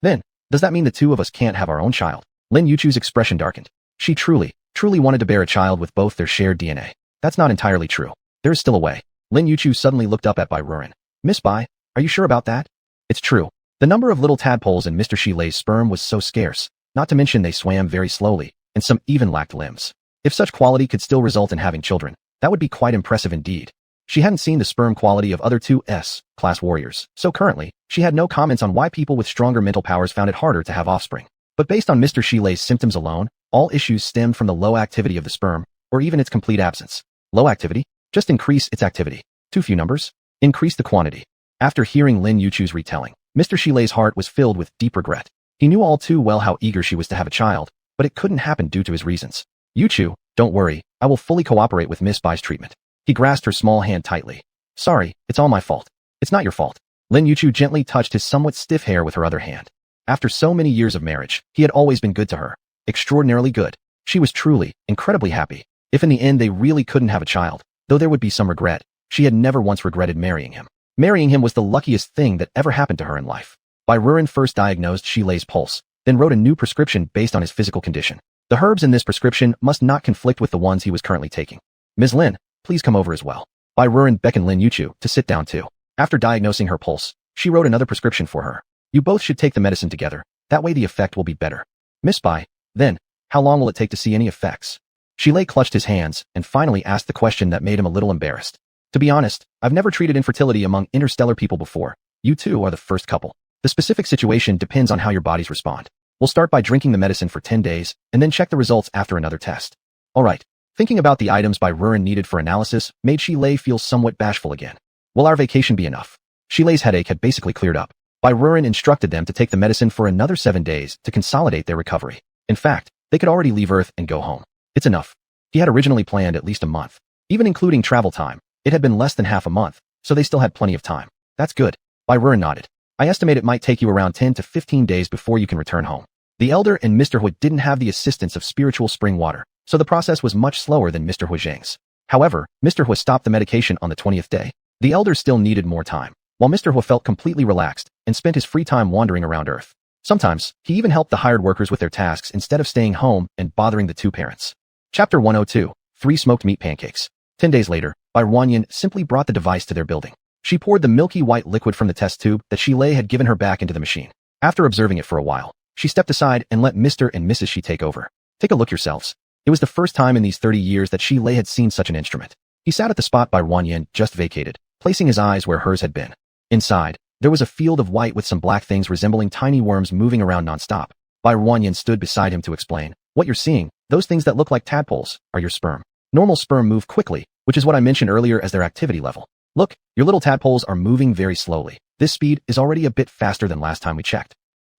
Then, does that mean the two of us can't have our own child? Lin Yuchu's expression darkened. She truly wanted to bear a child with both their shared DNA. That's not entirely true. There is still a way. Lin Yuchu suddenly looked up at Barren. Miss Bai, are you sure about that? It's true. The number of little tadpoles in Mr. Shi Lei's sperm was so scarce, not to mention they swam very slowly, and some even lacked limbs. If such quality could still result in having children, that would be quite impressive indeed. She hadn't seen the sperm quality of other 2S class warriors, so currently, she had no comments on why people with stronger mental powers found it harder to have offspring. But based on Mr. Shi Lei's symptoms alone, all issues stemmed from the low activity of the sperm, or even its complete absence. Low activity? Just increase its activity. Too few numbers? Increase the quantity. After hearing Lin Yuchu's retelling, Mr. Shi Lei's heart was filled with deep regret. He knew all too well how eager she was to have a child, but it couldn't happen due to his reasons. Yuchu, don't worry, I will fully cooperate with Miss Bai's treatment. He grasped her small hand tightly. Sorry, it's all my fault. It's not your fault. Lin Yuchu gently touched his somewhat stiff hair with her other hand. After so many years of marriage, he had always been good to her. Extraordinarily good. She was truly, incredibly happy. If in the end they really couldn't have a child, though there would be some regret, she had never once regretted marrying him. Marrying him was the luckiest thing that ever happened to her in life. Barren first diagnosed Shi Lei's pulse, then wrote a new prescription based on his physical condition. The herbs in this prescription must not conflict with the ones he was currently taking. Ms. Lin, please come over as well. Barren beckoned Lin Yuchu to sit down too. After diagnosing her pulse, she wrote another prescription for her. You both should take the medicine together, that way the effect will be better. Miss Bai, then, how long will it take to see any effects? Shi Lei clutched his hands and finally asked the question that made him a little embarrassed. To be honest, I've never treated infertility among interstellar people before. You two are the first couple. The specific situation depends on how your bodies respond. We'll start by drinking the medicine for 10 days, and then check the results after another test. Alright. Thinking about the items Barren needed for analysis made Shi Lei feel somewhat bashful again. Will our vacation be enough? Shi Lei's headache had basically cleared up. Barren instructed them to take the medicine for another 7 days to consolidate their recovery. In fact, they could already leave Earth and go home. It's enough. He had originally planned at least a month. Even including travel time, it had been less than half a month, so they still had plenty of time. That's good. Barren nodded. I estimate it might take you around 10 to 15 days before you can return home. The elder and Mr. Hui didn't have the assistance of spiritual spring water, so the process was much slower than Mr. Hui Zhang's. However, Mr. Hui stopped the medication on the 20th day. The elder still needed more time, while Mr. Hui felt completely relaxed and spent his free time wandering around Earth. Sometimes, he even helped the hired workers with their tasks instead of staying home and bothering the two parents. Chapter 102, 3 Smoked Meat Pancakes. 10 days later, Barren simply brought the device to their building. She poured the milky white liquid from the test tube that Shi Lei had given her back into the machine. After observing it for a while, she stepped aside and let Mr. and Mrs. Shi take over. Take a look yourselves. It was the first time in these 30 years that Shi Lei had seen such an instrument. He sat at the spot Barren just vacated, placing his eyes where hers had been. Inside, there was a field of white with some black things resembling tiny worms moving around non-stop. Barren stood beside him to explain. What you're seeing, those things that look like tadpoles, are your sperm. Normal sperm move quickly, which is what I mentioned earlier as their activity level. Look, your little tadpoles are moving very slowly. This speed is already a bit faster than last time we checked.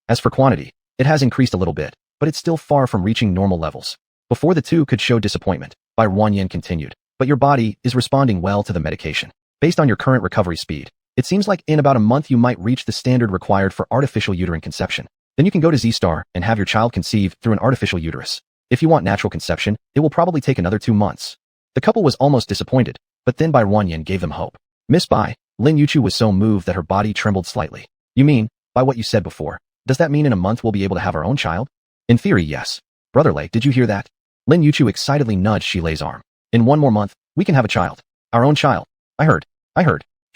As for quantity, it has increased a little bit, but it's still far from reaching normal levels. Before the two could show disappointment, Barren continued. But your body is responding well to the medication. Based on your current recovery speed, it seems like in about a month you might reach the standard required for artificial uterine conception. Then you can go to Z-Star and have your child conceived through an artificial uterus. If you want natural conception, it will probably take another 2 months. The couple was almost disappointed, but then Barren gave them hope. Miss Bai, Lin Yuchu was so moved that her body trembled slightly. You mean, by what you said before, does that mean in a month we'll be able to have our own child? In theory, yes. Brother Lei, did you hear that? Lin Yuchu excitedly nudged Shi Lei's arm. In 1 more month, we can have a child. Our own child. I heard.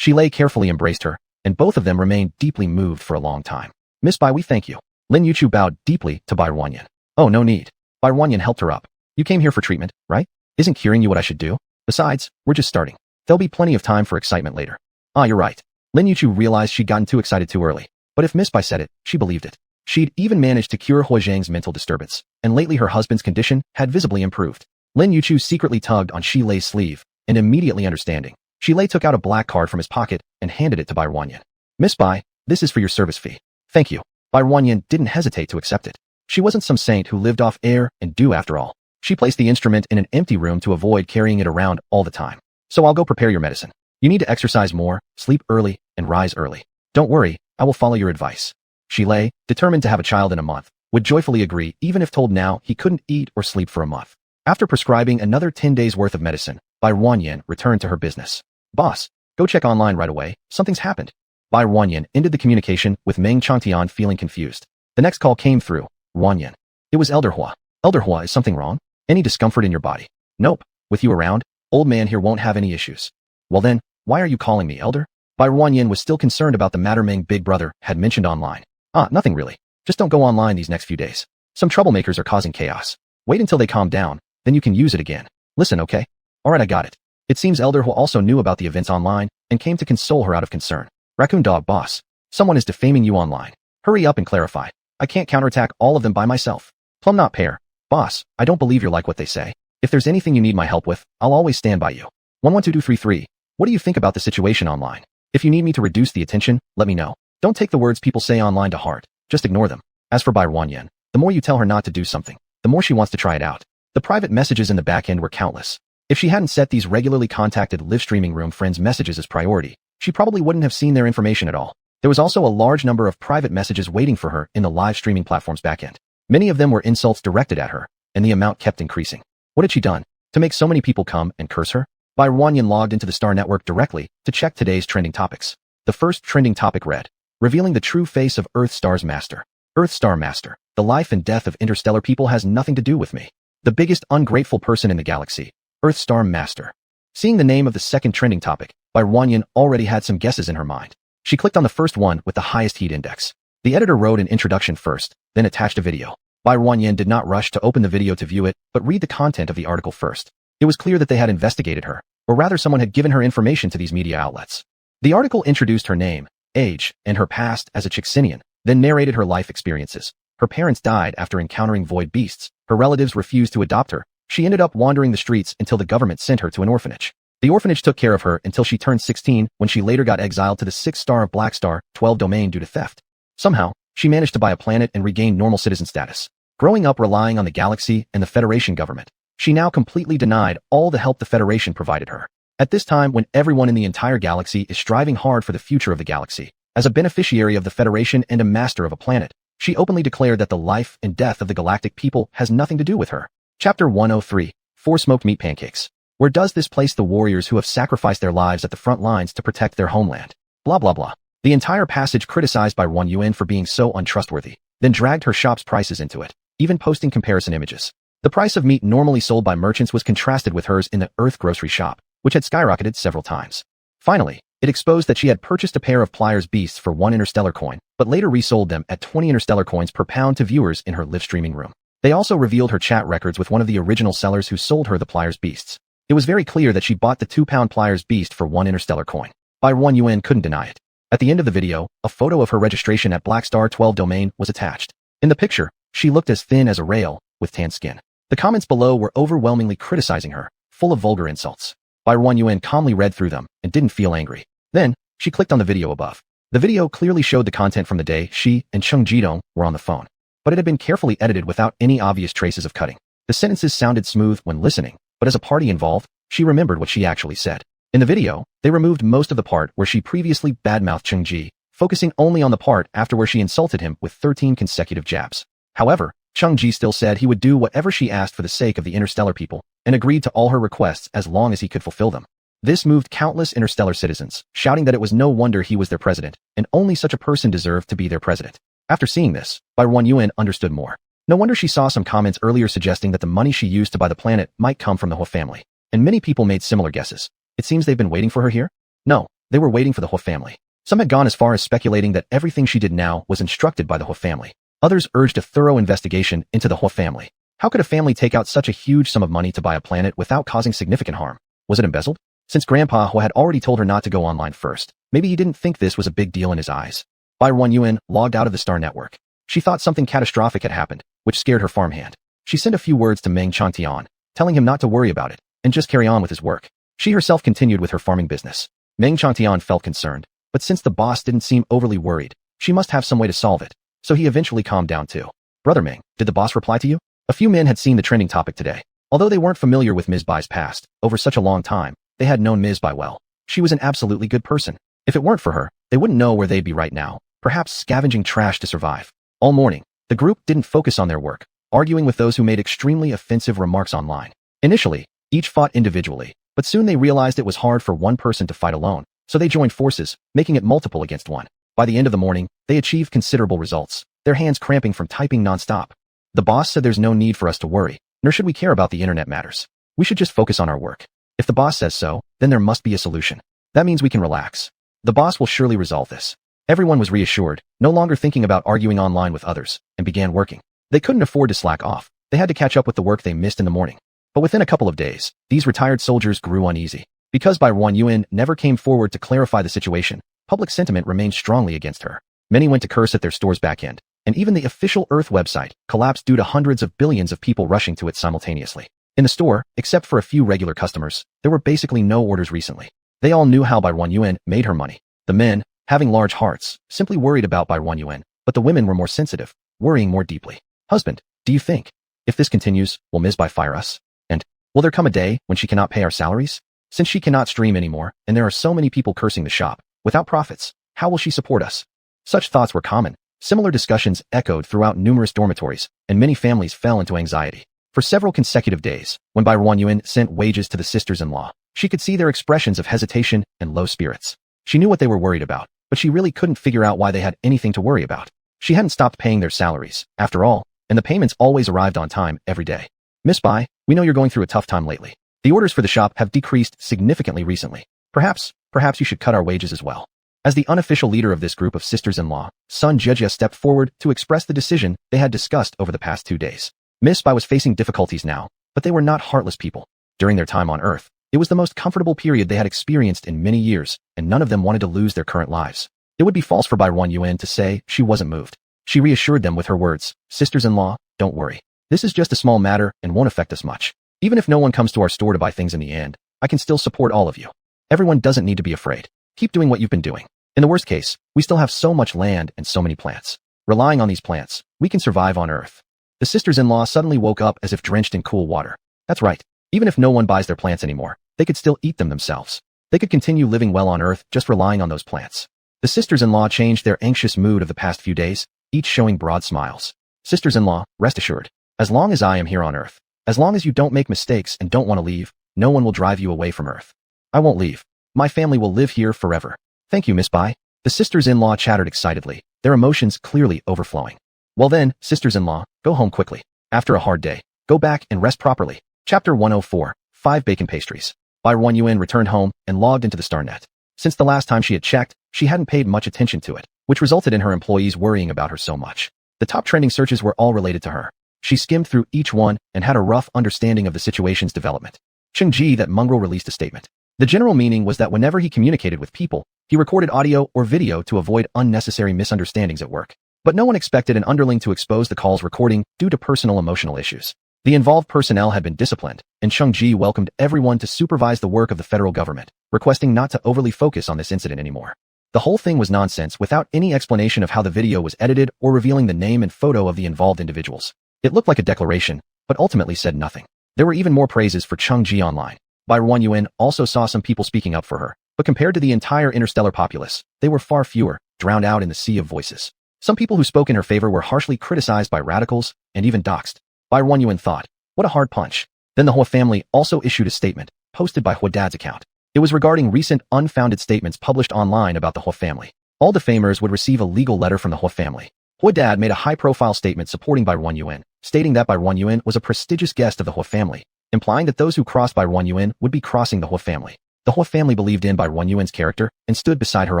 Shi Lei carefully embraced her, and both of them remained deeply moved for a long time. Miss Bai, we thank you. Lin Yuchu bowed deeply to Bai Ruanyan. Oh, no need. Bai Ruanyan helped her up. You came here for treatment, right? Isn't curing you what I should do? Besides, we're just starting. There'll be plenty of time for excitement later. Ah, you're right. Lin Yuchu realized she'd gotten too excited too early. But if Miss Bai said it, she believed it. She'd even managed to cure Hua Zhang's mental disturbance, and lately her husband's condition had visibly improved. Lin Yuchu secretly tugged on Shi Lei's sleeve, and immediately understanding, Shi Lei took out a black card from his pocket and handed it to Bai Ruanyan. Miss Bai, this is for your service fee. Thank you. Bai Ruanyan didn't hesitate to accept it. She wasn't some saint who lived off air and dew after all. She placed the instrument in an empty room to avoid carrying it around all the time. So I'll go prepare your medicine. You need to exercise more, sleep early, and rise early. Don't worry, I will follow your advice. Shi Lei, determined to have a child in a month, would joyfully agree even if told now he couldn't eat or sleep for a month. After prescribing another 10 days worth of medicine, Bai Ruanyan returned to her business. Boss, go check online right away, something's happened. Bai Ruanyan ended the communication with Meng Changtian feeling confused. The next call came through. Ruanyan. It was Elder Hua. Elder Hua, is something wrong? Any discomfort in your body? Nope. With you around, old man here won't have any issues. Well then, why are you calling me, Elder? Bai Ruanyan was still concerned about the matter Meng big brother had mentioned online. Ah, nothing really. Just don't go online these next few days. Some troublemakers are causing chaos. Wait until they calm down, then you can use it again. Listen, okay? Alright, I got it. It seems Elder Hua also knew about the events online and came to console her out of concern. Raccoon Dog boss. Someone is defaming you online. Hurry up and clarify. I can't counterattack all of them by myself. Plum not pear. Boss, I don't believe you're like what they say. If there's anything you need my help with, I'll always stand by you. 112233. What do you think about the situation online? If you need me to reduce the attention, let me know. Don't take the words people say online to heart. Just ignore them. As for Bai Ruanyan, the more you tell her not to do something, the more she wants to try it out. The private messages in the back end were countless. If she hadn't set these regularly contacted live streaming room friends messages as priority, she probably wouldn't have seen their information at all. There was also a large number of private messages waiting for her in the live streaming platform's backend. Many of them were insults directed at her, and the amount kept increasing. What had she done to make so many people come and curse her? Bai Ruanyan logged into the Star Network directly to check today's trending topics. The first trending topic read, revealing the true face of Earth Star's master. Earth Star Master, the life and death of interstellar people has nothing to do with me. The biggest ungrateful person in the galaxy, Earth Star Master. Seeing the name of the second trending topic, Bai Ruanyan already had some guesses in her mind. She clicked on the first one with the highest heat index. The editor wrote an introduction first, then attached a video. Bai Ruanyan did not rush to open the video to view it, but read the content of the article first. It was clear that they had investigated her, or rather someone had given her information to these media outlets. The article introduced her name, age, and her past as a Chixinian, then narrated her life experiences. Her parents died after encountering void beasts. Her relatives refused to adopt her. She ended up wandering the streets until the government sent her to an orphanage. The orphanage took care of her until she turned 16, when she later got exiled to the 6th star of Black Star, 12 domain due to theft. Somehow, she managed to buy a planet and regain normal citizen status. Growing up relying on the galaxy and the Federation government, she now completely denied all the help the Federation provided her. At this time when everyone in the entire galaxy is striving hard for the future of the galaxy, as a beneficiary of the Federation and a master of a planet, she openly declared that the life and death of the galactic people has nothing to do with her. Chapter 103. 4 Smoked Meat Pancakes. Where does this place the warriors who have sacrificed their lives at the front lines to protect their homeland? Blah blah blah. The entire passage criticized by Wan Yuan for being so untrustworthy, then dragged her shop's prices into it, even posting comparison images. The price of meat normally sold by merchants was contrasted with hers in the Earth grocery shop, which had skyrocketed several times. Finally, it exposed that she had purchased a pair of pliers beasts for 1 interstellar coin, but later resold them at 20 interstellar coins per pound to viewers in her live streaming room. They also revealed her chat records with one of the original sellers who sold her the pliers beasts. It was very clear that she bought the 2-pound pliers beast for 1 interstellar coin. Bai Ruanyan couldn't deny it. At the end of the video, a photo of her registration at Black Star 12 domain was attached. In the picture, she looked as thin as a rail, with tan skin. The comments below were overwhelmingly criticizing her, full of vulgar insults. Bai Ruanyan calmly read through them and didn't feel angry. Then, she clicked on the video above. The video clearly showed the content from the day she and Cheng Jidong were on the phone, but it had been carefully edited without any obvious traces of cutting. The sentences sounded smooth when listening, but as a party involved, she remembered what she actually said. In the video, they removed most of the part where she previously badmouthed Cheng Ji, focusing only on the part after where she insulted him with 13 consecutive jabs. However, Cheng Ji still said he would do whatever she asked for the sake of the interstellar people, and agreed to all her requests as long as he could fulfill them. This moved countless interstellar citizens, shouting that it was no wonder he was their president, and only such a person deserved to be their president. After seeing this, Bai Ruanyan understood more. No wonder she saw some comments earlier suggesting that the money she used to buy the planet might come from the Hua family, and many people made similar guesses. It seems they've been waiting for her here? No, They were waiting for the Hua family. Some had gone as far as speculating that everything she did now was instructed by the Hua family. Others urged a thorough investigation into the Hua family. How could a family take out such a huge sum of money to buy a planet without causing significant harm? Was it embezzled? Since Grandpa Hua had already told her not to go online first, maybe he didn't think this was a big deal in his eyes. Bai Yuan logged out of the Star Network. She thought something catastrophic had happened, which scared her farmhand. She sent a few words to Meng Changtian, telling him not to worry about it, and just carry on with his work. She herself continued with her farming business. Meng Changtian felt concerned, but since the boss didn't seem overly worried, she must have some way to solve it, so he eventually calmed down too. Brother Meng, did the boss reply to you? A few men had seen the trending topic today. Although they weren't familiar with Ms. Bai's past, over such a long time, they had known Ms. Bai well. She was an absolutely good person. If it weren't for her, they wouldn't know where they'd be right now, perhaps scavenging trash to survive. All morning, the group didn't focus on their work, arguing with those who made extremely offensive remarks online. Initially, each fought individually, but soon they realized it was hard for one person to fight alone, so they joined forces, making it multiple against one. By the end of the morning, they achieved considerable results, their hands cramping from typing non-stop. The boss said there's no need for us to worry, nor should we care about the internet matters. We should just focus on our work. If the boss says so, then there must be a solution. That means we can relax. The boss will surely resolve this. Everyone was reassured, no longer thinking about arguing online with others, and began working. They couldn't afford to slack off. They had to catch up with the work they missed in the morning. But within a couple of days, these retired soldiers grew uneasy. Because Bai Yuan never came forward to clarify the situation, public sentiment remained strongly against her. Many went to curse at their store's backend, and even the official Earth website collapsed due to hundreds of billions of people rushing to it simultaneously. In the store, except for a few regular customers, there were basically no orders recently. They all knew how Bai Yuan made her money. The men, having large hearts, simply worried about Bai Yuan, but the women were more sensitive, worrying more deeply. Husband, do you think, if this continues, will Ms. Bai fire us? And will there come a day when she cannot pay our salaries? Since she cannot stream anymore, and there are so many people cursing the shop, without profits, how will she support us? Such thoughts were common. Similar discussions echoed throughout numerous dormitories, and many families fell into anxiety. For several consecutive days, when Bai Yuan sent wages to the sisters-in-law, she could see their expressions of hesitation and low spirits. She knew what they were worried about, but she really couldn't figure out why they had anything to worry about. She hadn't stopped paying their salaries, after all, and the payments always arrived on time every day. Miss Bai, we know you're going through a tough time lately. The orders for the shop have decreased significantly recently. Perhaps you should cut our wages as well. As the unofficial leader of this group of sisters-in-law, Sun Jejia stepped forward to express the decision they had discussed over the past 2 days. Miss Bai was facing difficulties now, but they were not heartless people. During their time on Earth, it was the most comfortable period they had experienced in many years, and none of them wanted to lose their current lives. It would be false for Bai Yuan to say she wasn't moved. She reassured them with her words, "Sisters-in-law, don't worry. This is just a small matter and won't affect us much. Even if no one comes to our store to buy things in the end, I can still support all of you. Everyone doesn't need to be afraid. Keep doing what you've been doing. In the worst case, we still have so much land and so many plants. Relying on these plants, we can survive on Earth." The sisters-in-law suddenly woke up as if drenched in cool water. That's right. Even if no one buys their plants anymore, they could still eat them themselves. They could continue living well on Earth just relying on those plants. The sisters-in-law changed their anxious mood of the past few days, each showing broad smiles. "Sisters-in-law, rest assured. As long as I am here on Earth, as long as you don't make mistakes and don't want to leave, no one will drive you away from Earth. I won't leave. My family will live here forever. Thank you, Miss Bai." The sisters-in-law chattered excitedly, their emotions clearly overflowing. "Well then, sisters-in-law, go home quickly. After a hard day, go back and rest properly." Chapter 104, 5 Bacon Pastries. Bai Yuan returned home and logged into the StarNet. Since the last time she had checked, she hadn't paid much attention to it, which resulted in her employees worrying about her so much. The top trending searches were all related to her. She skimmed through each one and had a rough understanding of the situation's development. Cheng Ji that mongrel released a statement. The general meaning was that whenever he communicated with people, he recorded audio or video to avoid unnecessary misunderstandings at work. But no one expected an underling to expose the call's recording due to personal emotional issues. The involved personnel had been disciplined, and Cheng Ji welcomed everyone to supervise the work of the federal government, requesting not to overly focus on this incident anymore. The whole thing was nonsense without any explanation of how the video was edited or revealing the name and photo of the involved individuals. It looked like a declaration, but ultimately said nothing. There were even more praises for Cheng Ji online. Bai Yuan also saw some people speaking up for her, but compared to the entire interstellar populace, they were far fewer, drowned out in the sea of voices. Some people who spoke in her favor were harshly criticized by radicals and even doxed. Bai Yuan thought, what a hard punch. Then the Hua family also issued a statement, posted by Hua Dad's account. It was regarding recent unfounded statements published online about the Hua family. All defamers would receive a legal letter from the Hua family. Hua Dad made a high-profile statement supporting Bai Yuan, stating that Bai Yuan was a prestigious guest of the Hua family, implying that those who crossed Bai Yuan would be crossing the Hua family. The The whole family believed in Bai Yuan's character and stood beside her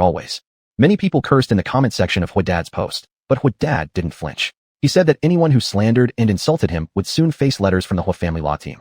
always. Many people cursed in the comment section of Hoard's post, but Hoard didn't flinch. He said that anyone who slandered and insulted him would soon face letters from the whole family law team.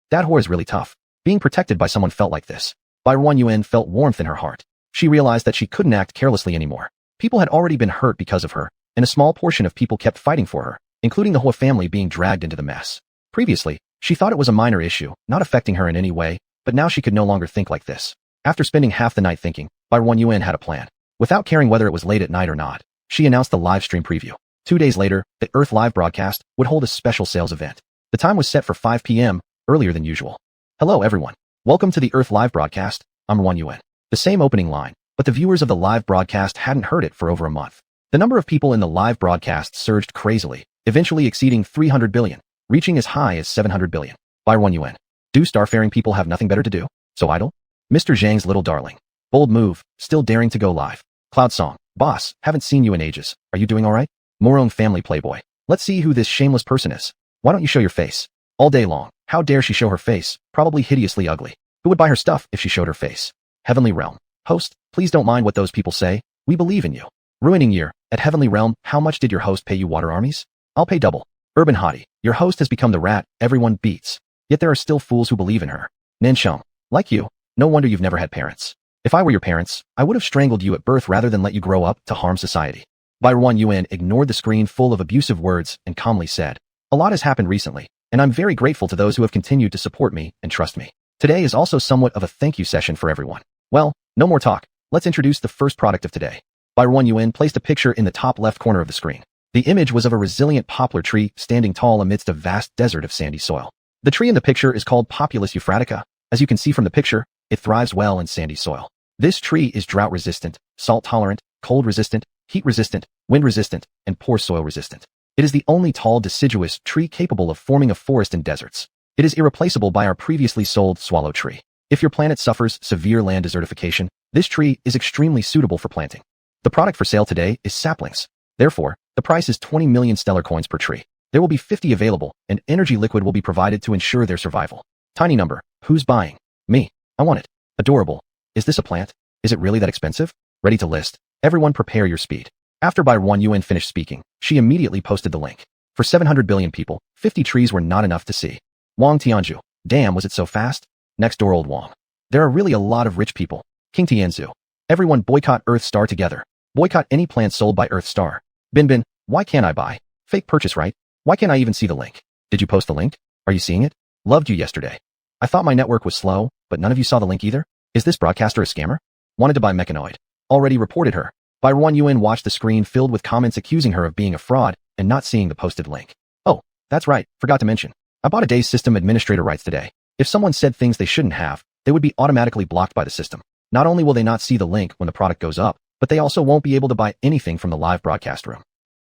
That whore is really tough. Being protected by someone felt like this. Bai Yuan felt warmth in her heart. She realized that she couldn't act carelessly anymore. People had already been hurt because of her, and a small portion of people kept fighting for her, including the whole family being dragged into the mess. Previously, she thought it was a minor issue, not affecting her in any way, but now she could no longer think like this. After spending half the night thinking, Bai Yuan had a plan. Without caring whether it was late at night or not, she announced the live stream preview. 2 days later, the Earth live broadcast would hold a special sales event. The time was set for 5 p.m., earlier than usual. Hello everyone. Welcome to the Earth live broadcast. I'm Yuan. The same opening line, but the viewers of the live broadcast hadn't heard it for over a month. The number of people in the live broadcast surged crazily, eventually exceeding 300 billion, reaching as high as 700 billion. Bai Yuan. Do starfaring people have nothing better to do? So idle? Mr. Zhang's little darling. Bold move, still daring to go live. Cloud Song. Boss, haven't seen you in ages. Are you doing alright? Morong family playboy. Let's see who this shameless person is. Why don't you show your face? All day long. How dare she show her face? Probably hideously ugly. Who would buy her stuff if she showed her face? Heavenly Realm. Host, please don't mind what those people say. We believe in you. Ruining year. At Heavenly Realm, how much did your host pay you water armies? I'll pay double. Urban Hottie. Your host has become the rat everyone beats. Yet there are still fools who believe in her. Nansheng. Like you. No wonder you've never had parents. If I were your parents, I would have strangled you at birth rather than let you grow up to harm society. Bai Yuan ignored the screen full of abusive words and calmly said, a lot has happened recently, and I'm very grateful to those who have continued to support me and trust me. Today is also somewhat of a thank you session for everyone. Well, no more talk. Let's introduce the first product of today. Bai Yuan placed a picture in the top left corner of the screen. The image was of a resilient poplar tree standing tall amidst a vast desert of sandy soil. The tree in the picture is called Populus euphratica. As you can see from the picture, it thrives well in sandy soil. This tree is drought-resistant, salt-tolerant, cold-resistant, heat-resistant, wind-resistant, and poor soil-resistant. It is the only tall deciduous tree capable of forming a forest in deserts. It is irreplaceable by our previously sold swallow tree. If your planet suffers severe land desertification, this tree is extremely suitable for planting. The product for sale today is saplings. Therefore, the price is 20 million stellar coins per tree. There will be 50 available, and energy liquid will be provided to ensure their survival. Tiny number. Who's buying? Me. I want it. Adorable. Is this a plant? Is it really that expensive? Ready to list. Everyone prepare your speed. After Bai Yuan finished speaking, she immediately posted the link. For 700 billion people, 50 trees were not enough to see. Wang Tianzhu. Damn, was it so fast? Next door old Wang. There are really a lot of rich people. King Tianzhu. Everyone boycott Earth Star together. Boycott any plant sold by Earth Star. Bin, why can't I buy? Fake purchase, right? Why can't I even see the link? Did you post the link? Are you seeing it? Loved you yesterday. I thought my network was slow, but none of you saw the link either? Is this broadcaster a scammer? Wanted to buy Mechanoid. Already reported her. Bai Yuan watched the screen filled with comments accusing her of being a fraud and not seeing the posted link. Oh, that's right, forgot to mention. I bought a day's system administrator rights today. If someone said things they shouldn't have, they would be automatically blocked by the system. Not only will they not see the link when the product goes up, but they also won't be able to buy anything from the live broadcast room.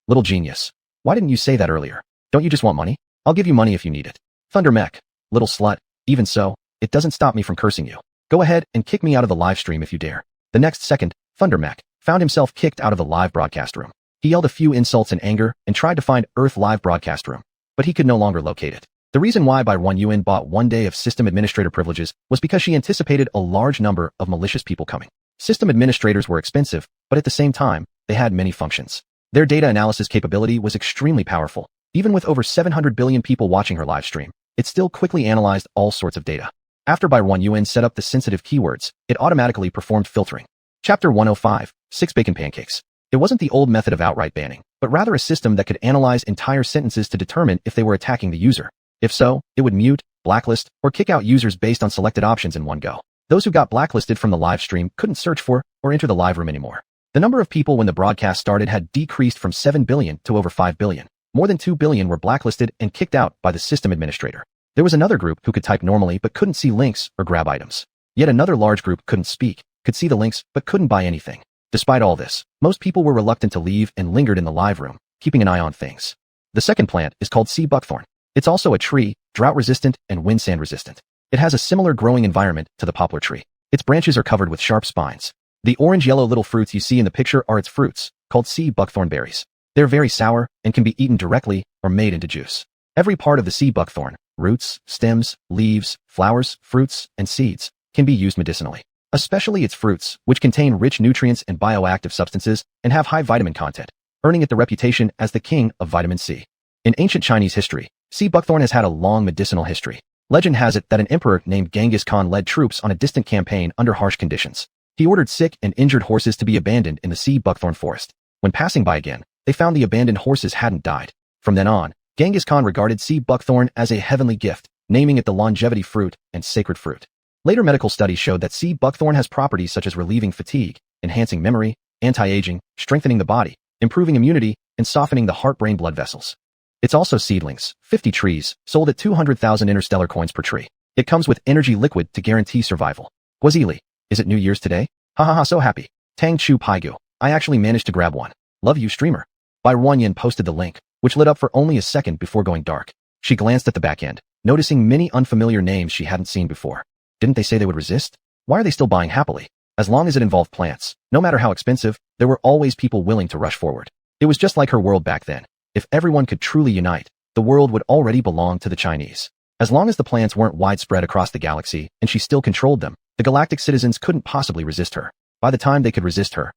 Little genius. Why didn't you say that earlier? Don't you just want money? I'll give you money if you need it. Thunder Mech. Little slut. Even so, it doesn't stop me from cursing you. Go ahead and kick me out of the live stream if you dare. The next second, Thunder Mech found himself kicked out of the live broadcast room. He yelled a few insults in anger and tried to find Earth live broadcast room, but he could no longer locate it. The reason why Bai Yuan bought 1 day of system administrator privileges was because she anticipated a large number of malicious people coming. System administrators were expensive, but at the same time, they had many functions. Their data analysis capability was extremely powerful. Even with over 700 billion people watching her live stream, it still quickly analyzed all sorts of data. After Bai Yuan set up the sensitive keywords, it automatically performed filtering. Chapter 105, 6 Bacon Pancakes. It wasn't the old method of outright banning, but rather a system that could analyze entire sentences to determine if they were attacking the user. If so, it would mute, blacklist, or kick out users based on selected options in one go. Those who got blacklisted from the live stream couldn't search for or enter the live room anymore. The number of people when the broadcast started had decreased from 7 billion to over 5 billion. More than 2 billion were blacklisted and kicked out by the system administrator. There was another group who could type normally but couldn't see links or grab items. Yet another large group couldn't speak, could see the links but couldn't buy anything. Despite all this, most people were reluctant to leave and lingered in the live room, keeping an eye on things. The second plant is called sea buckthorn. It's also a tree, drought-resistant and wind-sand-resistant. It has a similar growing environment to the poplar tree. Its branches are covered with sharp spines. The orange-yellow little fruits you see in the picture are its fruits, called sea buckthorn berries. They're very sour and can be eaten directly or made into juice. Every part of the sea buckthorn, roots, stems, leaves, flowers, fruits, and seeds, can be used medicinally, especially its fruits, which contain rich nutrients and bioactive substances and have high vitamin content, earning it the reputation as the king of vitamin C. In ancient Chinese history, sea buckthorn has had a long medicinal history. Legend has it that an emperor named Genghis Khan led troops on a distant campaign under harsh conditions. He ordered sick and injured horses to be abandoned in the sea buckthorn forest. When passing by again, they found the abandoned horses hadn't died. From then on, Genghis Khan regarded sea buckthorn as a heavenly gift, naming it the longevity fruit and sacred fruit. Later medical studies showed that sea buckthorn has properties such as relieving fatigue, enhancing memory, anti-aging, strengthening the body, improving immunity, and softening the heart-brain blood vessels. It's also seedlings, 50 trees, sold at 200,000 interstellar coins per tree. It comes with energy liquid to guarantee survival. Guazili, is it New Year's today? Ha ha ha, so happy. Tang Chu Paigu. I actually managed to grab one. Love you, streamer. Bai Ruanyin posted the link, which lit up for only a second before going dark. She glanced at the back end, noticing many unfamiliar names she hadn't seen before. Didn't they say they would resist? Why are they still buying happily? As long as it involved plants, no matter how expensive, there were always people willing to rush forward. It was just like her world back then. If everyone could truly unite, the world would already belong to the Chinese. As long as the plants weren't widespread across the galaxy and she still controlled them, the galactic citizens couldn't possibly resist her. By the time they could resist her,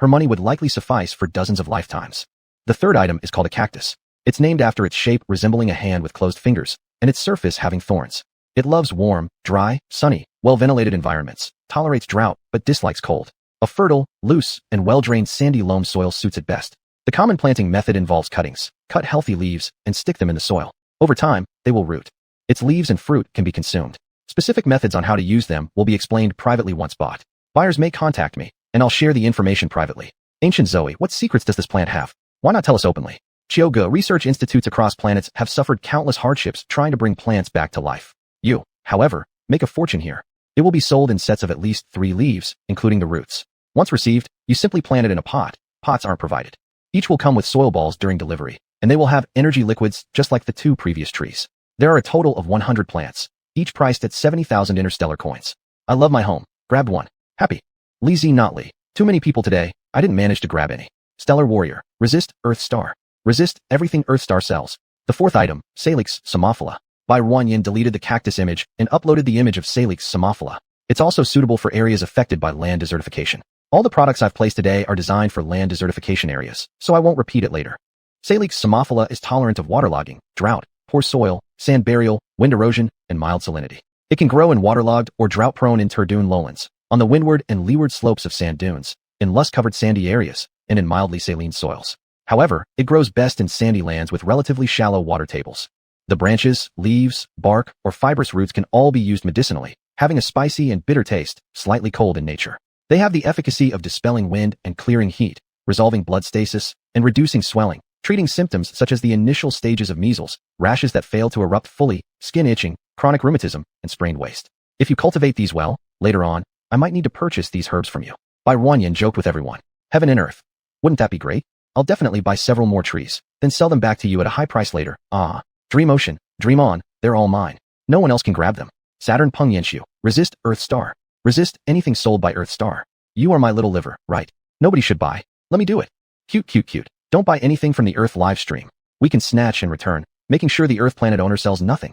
her money would likely suffice for dozens of lifetimes. The third item is called a cactus. It's named after its shape resembling a hand with closed fingers, and its surface having thorns. It loves warm, dry, sunny, well-ventilated environments, tolerates drought, but dislikes cold. A fertile, loose, and well-drained sandy loam soil suits it best. The common planting method involves cuttings. Cut healthy leaves and stick them in the soil. Over time, they will root. Its leaves and fruit can be consumed. Specific methods on how to use them will be explained privately once bought. Buyers may contact me, and I'll share the information privately. Ancient Zoe, what secrets does this plant have? Why not tell us openly? Chioga, research institutes across planets have suffered countless hardships trying to bring plants back to life. You, however, make a fortune here. It will be sold in sets of at least 3 leaves, including the roots. Once received, you simply plant it in a pot. Pots aren't provided. Each will come with soil balls during delivery, and they will have energy liquids just like the 2 previous trees. There are a total of 100 plants, each priced at 70,000 interstellar coins. I love my home. Grabbed one. Happy. Lee Z. Not Lee. Too many people today. I didn't manage to grab any. Stellar Warrior. Resist, Earth Star. Resist everything Earth Star sells. The fourth item, Salix Somophila. Bai Ruanyin deleted the cactus image and uploaded the image of Salix Somophila. It's also suitable for areas affected by land desertification. All the products I've placed today are designed for land desertification areas, so I won't repeat it later. Salix Somophila is tolerant of waterlogging, drought, poor soil, sand burial, wind erosion, and mild salinity. It can grow in waterlogged or drought-prone interdune lowlands, on the windward and leeward slopes of sand dunes, in lush-covered sandy areas, and in mildly saline soils. However, it grows best in sandy lands with relatively shallow water tables. The branches, leaves, bark, or fibrous roots can all be used medicinally, having a spicy and bitter taste, slightly cold in nature. They have the efficacy of dispelling wind and clearing heat, resolving blood stasis, and reducing swelling, treating symptoms such as the initial stages of measles, rashes that fail to erupt fully, skin itching, chronic rheumatism, and sprained waist. If you cultivate these well, later on, I might need to purchase these herbs from you. Bai Ruanyin joked with everyone. Heaven and earth. Wouldn't that be great? I'll definitely buy several more trees, then sell them back to you at a high price later. Ah. Dream ocean, dream on, they're all mine. No one else can grab them. Saturn Peng Yenshu. Resist Earth Star. Resist anything sold by Earth Star. You are my little liver, right? Nobody should buy. Let me do it. Cute, cute, cute. Don't buy anything from the Earth live stream. We can snatch and return, making sure the Earth planet owner sells nothing.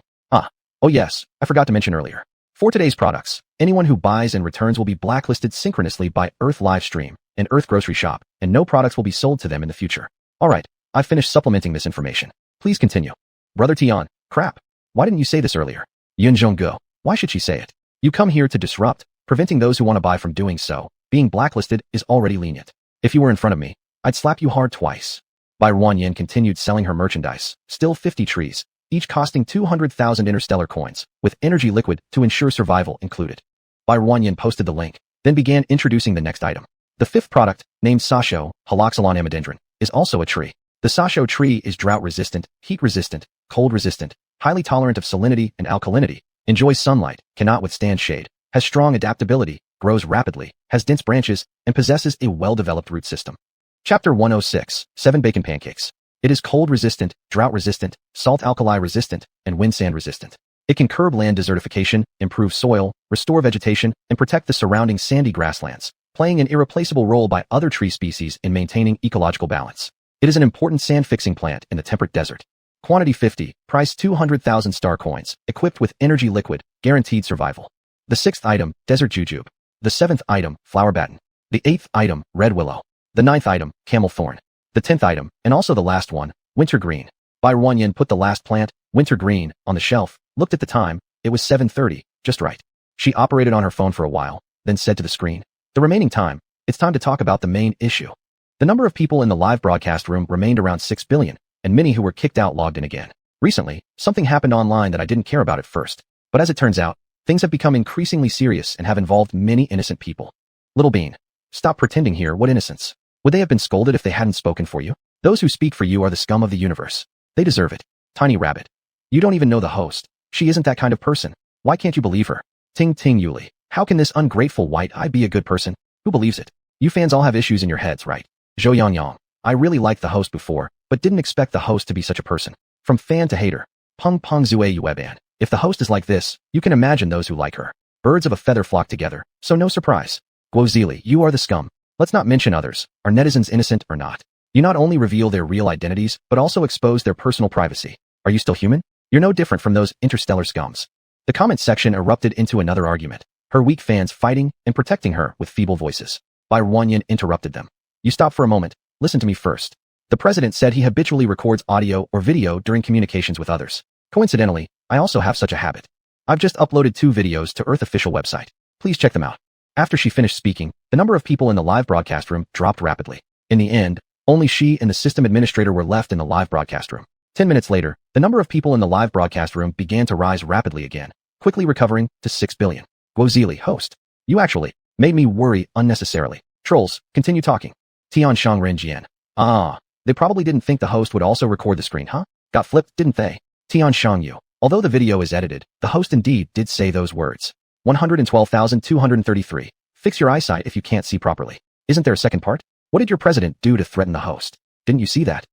Oh yes, I forgot to mention earlier. For today's products, anyone who buys and returns will be blacklisted synchronously by Earth live stream and Earth grocery shop, and no products will be sold to them in the future. Alright, I've finished supplementing this information. Please continue. Brother Tian, crap. Why didn't you say this earlier? Yun Zhongguo, why should she say it? You come here to disrupt, preventing those who want to buy from doing so. Being blacklisted is already lenient. If you were in front of me, I'd slap you hard twice. Bai Ruanyin continued selling her merchandise, still 50 trees, each costing 200,000 interstellar coins, with energy liquid to ensure survival included. Bai Ruanyin posted the link, then began introducing the next item. The fifth product, named Sasho, Haloxylon amidendron, is also a tree. The Sasho tree is drought-resistant, heat-resistant, cold-resistant, highly tolerant of salinity and alkalinity, enjoys sunlight, cannot withstand shade, has strong adaptability, grows rapidly, has dense branches, and possesses a well-developed root system. Chapter 106, 7 Bacon Pancakes. It is cold-resistant, drought-resistant, salt-alkali-resistant, and wind-sand-resistant. It can curb land desertification, improve soil, restore vegetation, and protect the surrounding sandy grasslands, playing an irreplaceable role by other tree species in maintaining ecological balance. It is an important sand-fixing plant in the temperate desert. Quantity 50, price 200,000 star coins, equipped with energy liquid, guaranteed survival. The 6th item, desert jujube. The 7th item, flower batten. The 8th item, red willow. The 9th item, camel thorn. The 10th item, and also the last one, winter green. Bai Ruanyin put the last plant, winter green, on the shelf, looked at the time, it was 7:30, just right. She operated on her phone for a while, then said to the screen, "The remaining time, it's time to talk about the main issue." The number of people in the live broadcast room remained around 6 billion, and many who were kicked out logged in again. Recently, something happened online that I didn't care about at first, but as it turns out, things have become increasingly serious and have involved many innocent people. Little Bean, stop pretending here, what innocence? Would they have been scolded if they hadn't spoken for you? Those who speak for you are the scum of the universe. They deserve it. Tiny Rabbit. You don't even know the host. She isn't that kind of person. Why can't you believe her? Ting Ting Yuli. How can this ungrateful white eye be a good person? Who believes it? You fans all have issues in your heads, right? Zhou Yang Yang. I really liked the host before, but didn't expect the host to be such a person. From fan to hater. Peng Peng Zue Yueban. If the host is like this, you can imagine those who like her. Birds of a feather flock together, so no surprise. Guo Zili, you are the scum. Let's not mention others. Are netizens innocent or not? You not only reveal their real identities, but also expose their personal privacy. Are you still human? You're no different from those interstellar scums. The comment section erupted into another argument. Her weak fans fighting and protecting her with feeble voices. Bai Ruanyin interrupted them. You stop for a moment. Listen to me first. The president said he habitually records audio or video during communications with others. Coincidentally, I also have such a habit. I've just uploaded 2 videos to Earth official website. Please check them out. After she finished speaking, the number of people in the live broadcast room dropped rapidly. In the end, only she and the system administrator were left in the live broadcast room. 10 minutes later, the number of people in the live broadcast room began to rise rapidly again, quickly recovering to 6 billion. Guozili, host. You actually made me worry unnecessarily. Trolls, continue talking. Tian Shang Renjian. They probably didn't think the host would also record the screen, huh? Got flipped, didn't they? Tian Shang Yu. Although the video is edited, the host indeed did say those words. 112,233. Fix your eyesight if you can't see properly. Isn't there a second part? What did your president do to threaten the host? Didn't you see that?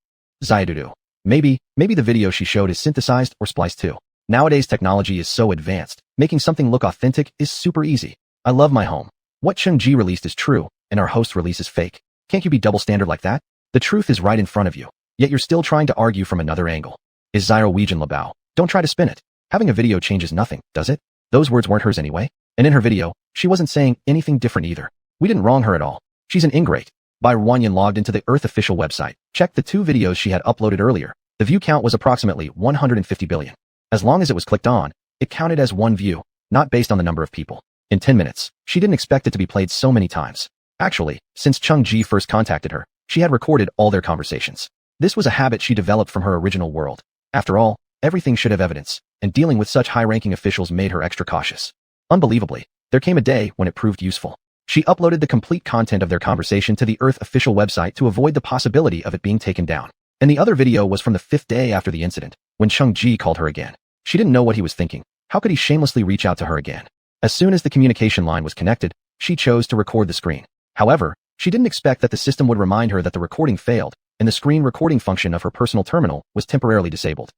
Zaidudu. Maybe the video she showed is synthesized or spliced too. Nowadays technology is so advanced, making something look authentic is super easy. I love my home. What Cheng-ji released is true, and our host release is fake. Can't you be double standard like that? The truth is right in front of you, yet you're still trying to argue from another angle. Is Zyro Weijin Labao? Don't try to spin it. Having a video changes nothing, does it? Those words weren't hers anyway. And in her video, she wasn't saying anything different either. We didn't wrong her at all. She's an ingrate. Bai Ruanyin logged into the Earth official website, checked the 2 videos she had uploaded earlier. The view count was approximately 150 billion. As long as it was clicked on, it counted as 1 view, not based on the number of people. In 10 minutes, she didn't expect it to be played so many times. Actually, since Cheng-ji first contacted her, she had recorded all their conversations. This was a habit she developed from her original world. After all, everything should have evidence, and dealing with such high-ranking officials made her extra cautious. Unbelievably, there came a day when it proved useful. She uploaded the complete content of their conversation to the Earth official website to avoid the possibility of it being taken down. And the other video was from the 5th day after the incident, when Cheng-ji called her again. She didn't know what he was thinking. How could he shamelessly reach out to her again? As soon as the communication line was connected, she chose to record the screen. However, she didn't expect that the system would remind her that the recording failed, and the screen recording function of her personal terminal was temporarily disabled.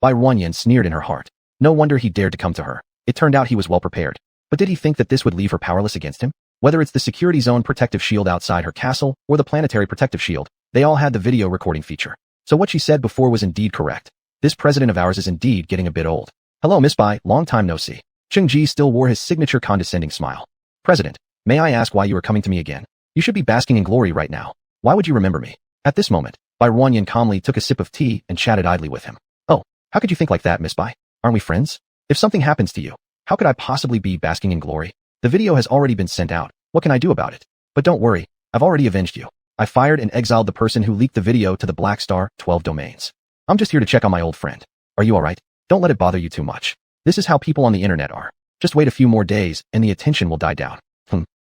Bai Ruanyin sneered in her heart. No wonder he dared to come to her. It turned out he was well prepared. But did he think that this would leave her powerless against him? Whether it's the security zone protective shield outside her castle or the planetary protective shield, they all had the video recording feature. So what she said before was indeed correct. This president of ours is indeed getting a bit old. Hello, Miss Bai, long time no see. Cheng-ji still wore his signature condescending smile. President, may I ask why you are coming to me again? You should be basking in glory right now. Why would you remember me? At this moment, Bai Ruanyin calmly took a sip of tea and chatted idly with him. Oh, how could you think like that, Miss Bai? Aren't we friends? If something happens to you, how could I possibly be basking in glory? The video has already been sent out. What can I do about it? But don't worry, I've already avenged you. I fired and exiled the person who leaked the video to the Black Star 12 domains. I'm just here to check on my old friend. Are you alright? Don't let it bother you too much. This is how people on the internet are. Just wait a few more days and the attention will die down.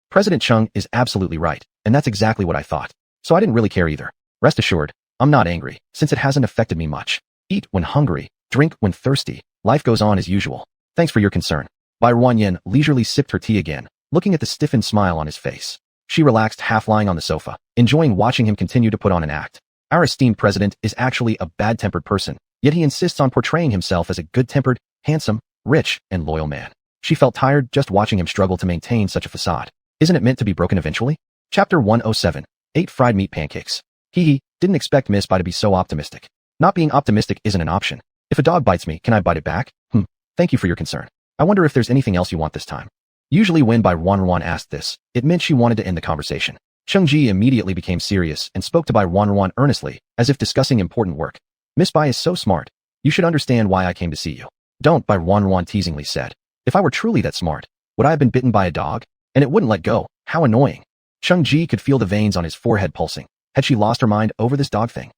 President Cheng is absolutely right, and that's exactly what I thought. So I didn't really care either. Rest assured, I'm not angry, since it hasn't affected me much. Eat when hungry, drink when thirsty, life goes on as usual. Thanks for your concern. Bai Ruanyin leisurely sipped her tea again, looking at the stiffened smile on his face. She relaxed, half lying on the sofa, enjoying watching him continue to put on an act. Our esteemed president is actually a bad-tempered person, yet he insists on portraying himself as a good-tempered, handsome, rich, and loyal man. She felt tired just watching him struggle to maintain such a facade. Isn't it meant to be broken eventually? Chapter 107. 8 fried meat pancakes. Didn't expect Miss Bai to be so optimistic. Not being optimistic isn't an option. If a dog bites me, can I bite it back? Thank you for your concern. I wonder if there's anything else you want this time. Usually when Bai Ruan asked this, it meant she wanted to end the conversation. Cheng Ji immediately became serious and spoke to Bai Ruan earnestly, as if discussing important work. Miss Bai is so smart. You should understand why I came to see you. Don't, Bai Ruan teasingly said. If I were truly that smart, would I have been bitten by a dog? And it wouldn't let go. How annoying. Cheng Ji could feel the veins on his forehead pulsing. Had she lost her mind over this dog thing?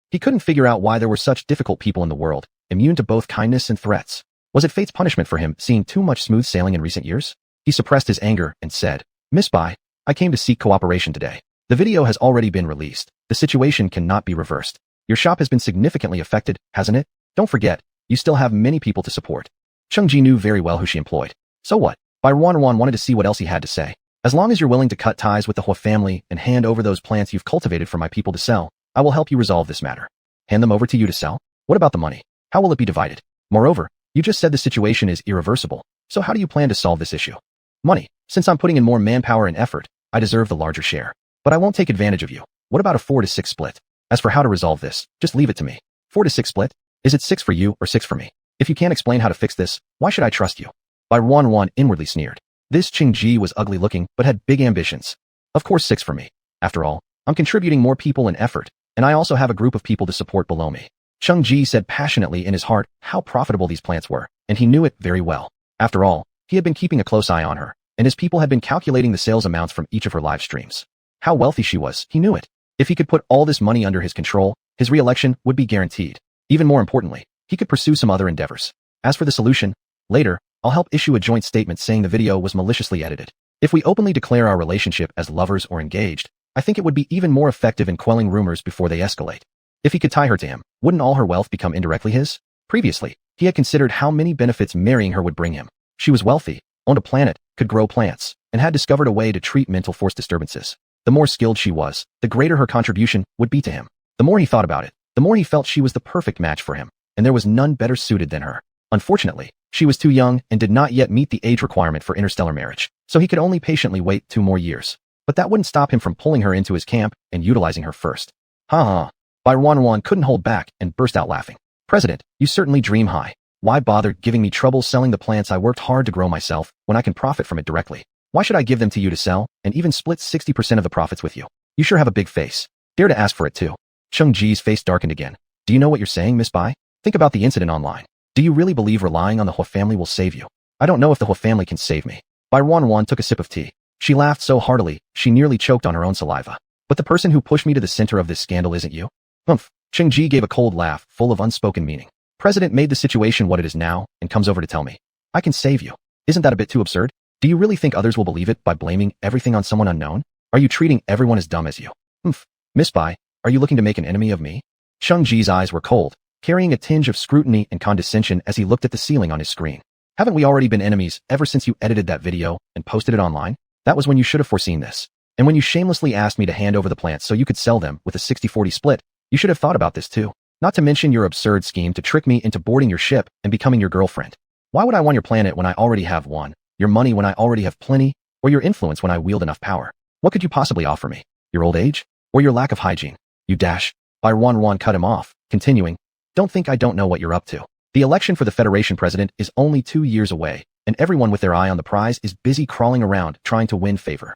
He couldn't figure out why there were such difficult people in the world, immune to both kindness and threats. Was it fate's punishment for him seeing too much smooth sailing in recent years? He suppressed his anger and said, Miss Bai, I came to seek cooperation today. The video has already been released. The situation cannot be reversed. Your shop has been significantly affected, hasn't it? Don't forget, you still have many people to support. Cheng Ji knew very well who she employed. So what? Bai Ruan wanted to see what else he had to say. As long as you're willing to cut ties with the Hua family and hand over those plants you've cultivated for my people to sell, I will help you resolve this matter. Hand them over to you to sell? What about the money? How will it be divided? Moreover, you just said the situation is irreversible, so how do you plan to solve this issue? Money. Since I'm putting in more manpower and effort, I deserve the larger share. But I won't take advantage of you. What about a 4-6 split? As for how to resolve this, just leave it to me. 4-6 split? Is it 6 for you or 6 for me? If you can't explain how to fix this, why should I trust you? Bai Ruan inwardly sneered. This Cheng Ji was ugly looking, but had big ambitions. Of course 6 for me. After all, I'm contributing more people and effort, and I also have a group of people to support below me. Cheng Ji said passionately in his heart how profitable these plants were, and he knew it very well. After all, he had been keeping a close eye on her, and his people had been calculating the sales amounts from each of her live streams. How wealthy she was, he knew it. If he could put all this money under his control, his re-election would be guaranteed. Even more importantly, he could pursue some other endeavors. As for the solution, later, I'll help issue a joint statement saying the video was maliciously edited. If we openly declare our relationship as lovers or engaged, I think it would be even more effective in quelling rumors before they escalate. If he could tie her to him, wouldn't all her wealth become indirectly his? Previously, he had considered how many benefits marrying her would bring him. She was wealthy, owned a planet, could grow plants, and had discovered a way to treat mental force disturbances. The more skilled she was, the greater her contribution would be to him. The more he thought about it, the more he felt she was the perfect match for him, and there was none better suited than her. Unfortunately, she was too young and did not yet meet the age requirement for interstellar marriage, so he could only patiently wait 2 more years. But that wouldn't stop him from pulling her into his camp and utilizing her first. Ha. Bai Ruan couldn't hold back and burst out laughing. President, you certainly dream high. Why bother giving me trouble selling the plants I worked hard to grow myself when I can profit from it directly? Why should I give them to you to sell and even split 60% of the profits with you? You sure have a big face. Dare to ask for it too. Cheng Ji's face darkened again. Do you know what you're saying, Miss Bai? Think about the incident online. Do you really believe relying on the Hua family will save you? I don't know if the Hua family can save me. Bai Ruan took a sip of tea. She laughed so heartily, she nearly choked on her own saliva. But the person who pushed me to the center of this scandal isn't you? Humph. Cheng Ji gave a cold laugh, full of unspoken meaning. President made the situation what it is now, and comes over to tell me. I can save you. Isn't that a bit too absurd? Do you really think others will believe it by blaming everything on someone unknown? Are you treating everyone as dumb as you? Humph. Miss Bai, are you looking to make an enemy of me? Cheng Ji's eyes were cold, carrying a tinge of scrutiny and condescension as he looked at the ceiling on his screen. Haven't we already been enemies ever since you edited that video and posted it online? That was when you should have foreseen this. And when you shamelessly asked me to hand over the plants so you could sell them with a 60-40 split, you should have thought about this too. Not to mention your absurd scheme to trick me into boarding your ship and becoming your girlfriend. Why would I want your planet when I already have one, your money when I already have plenty, or your influence when I wield enough power? What could you possibly offer me? Your old age? Or your lack of hygiene? You dash. Bai Ruan cut him off, continuing. Don't think I don't know what you're up to. The election for the Federation president is only 2 years away, and everyone with their eye on the prize is busy crawling around trying to win favor.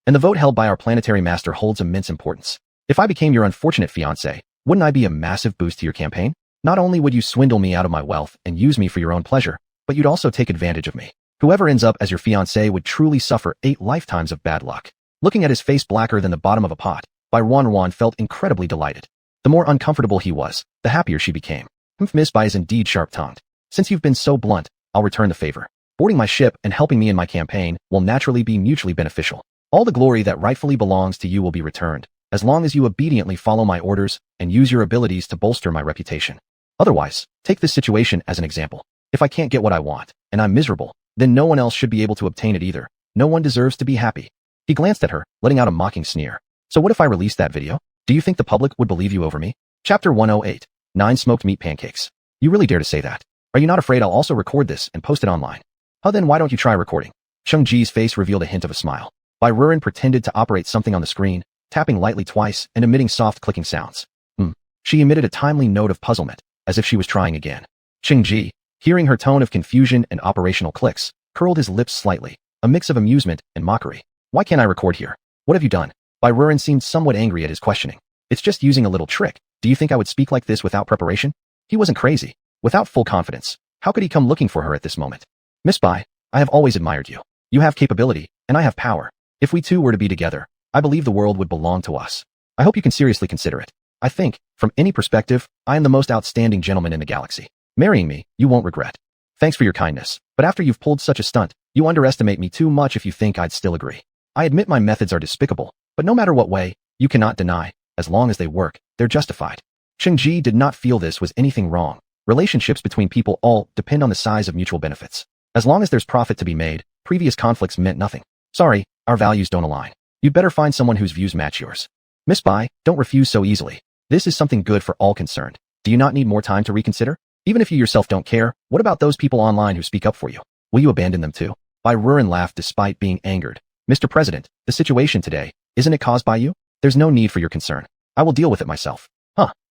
And the vote held by our planetary master holds immense importance. If I became your unfortunate fiancé, wouldn't I be a massive boost to your campaign? Not only would you swindle me out of my wealth and use me for your own pleasure, but you'd also take advantage of me. Whoever ends up as your fiancé would truly suffer 8 lifetimes of bad luck. Looking at his face blacker than the bottom of a pot, Bai Ruan felt incredibly delighted. The more uncomfortable he was, the happier she became. Miss Bai is indeed sharp-tongued. Since you've been so blunt, I'll return the favor. Boarding my ship and helping me in my campaign will naturally be mutually beneficial. All the glory that rightfully belongs to you will be returned, as long as you obediently follow my orders and use your abilities to bolster my reputation. Otherwise, take this situation as an example. If I can't get what I want, and I'm miserable, then no one else should be able to obtain it either. No one deserves to be happy. He glanced at her, letting out a mocking sneer. So what if I release that video? Do you think the public would believe you over me? Chapter 108. 9 Smoked Meat Pancakes. You really dare to say that? Are you not afraid I'll also record this and post it online? Then why don't you try recording? Cheng Ji's face revealed a hint of a smile. Bai Ruan pretended to operate something on the screen, tapping lightly twice and emitting soft clicking sounds. She emitted a timely note of puzzlement, as if she was trying again. Cheng Ji, Hearing her tone of confusion and operational clicks, curled his lips slightly, a mix of amusement and mockery. Why can't I record here? What have you done? Barren seemed somewhat angry at his questioning. It's just using a little trick. Do you think I would speak like this without preparation? He wasn't crazy. Without full confidence, how could he come looking for her at this moment? Miss Bai, I have always admired you. You have capability, and I have power. If we two were to be together, I believe the world would belong to us. I hope you can seriously consider it. I think, from any perspective, I am the most outstanding gentleman in the galaxy. Marrying me, you won't regret. Thanks for your kindness, but after you've pulled such a stunt, you underestimate me too much if you think I'd still agree. I admit my methods are despicable, but no matter what way, you cannot deny, as long as they work, they're justified. Cheng-Ji did not feel this was anything wrong. Relationships between people all depend on the size of mutual benefits. As long as there's profit to be made, previous conflicts meant nothing. Sorry, our values don't align. You'd better find someone whose views match yours. Miss Bai, don't refuse so easily. This is something good for all concerned. Do you not need more time to reconsider? Even if you yourself don't care, what about those people online who speak up for you? Will you abandon them too? Barren laughed despite being angered. Mr. President, the situation today, isn't it caused by you? There's no need for your concern. I will deal with it myself.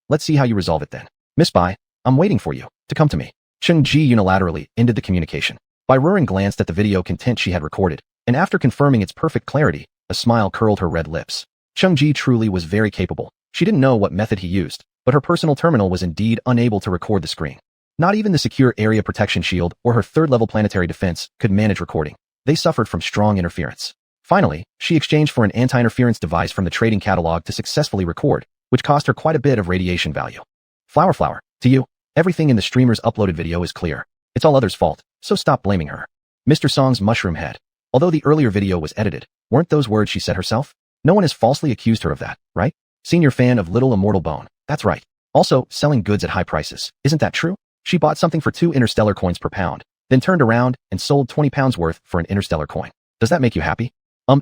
Let's see how you resolve it then. Miss Bai, I'm waiting for you to come to me. Cheng-Ji unilaterally ended the communication. Barren glanced at the video content she had recorded, and after confirming its perfect clarity, a smile curled her red lips. Cheng-Ji truly was very capable. She didn't know what method he used, but her personal terminal was indeed unable to record the screen. Not even the secure area protection shield or her third-level planetary defense could manage recording. They suffered from strong interference. Finally, she exchanged for an anti-interference device from the trading catalog to successfully record, which cost her quite a bit of radiation value. Flower, to you, everything in the streamer's uploaded video is clear. It's all others' fault, so stop blaming her. Mr. Song's mushroom head. Although the earlier video was edited, weren't those words she said herself? No one has falsely accused her of that, right? Senior fan of Little Immortal Bone. That's right. Also, selling goods at high prices. Isn't that true? She bought something for 2 interstellar coins per pound, then turned around and sold 20 pounds worth for an interstellar coin. Does that make you happy?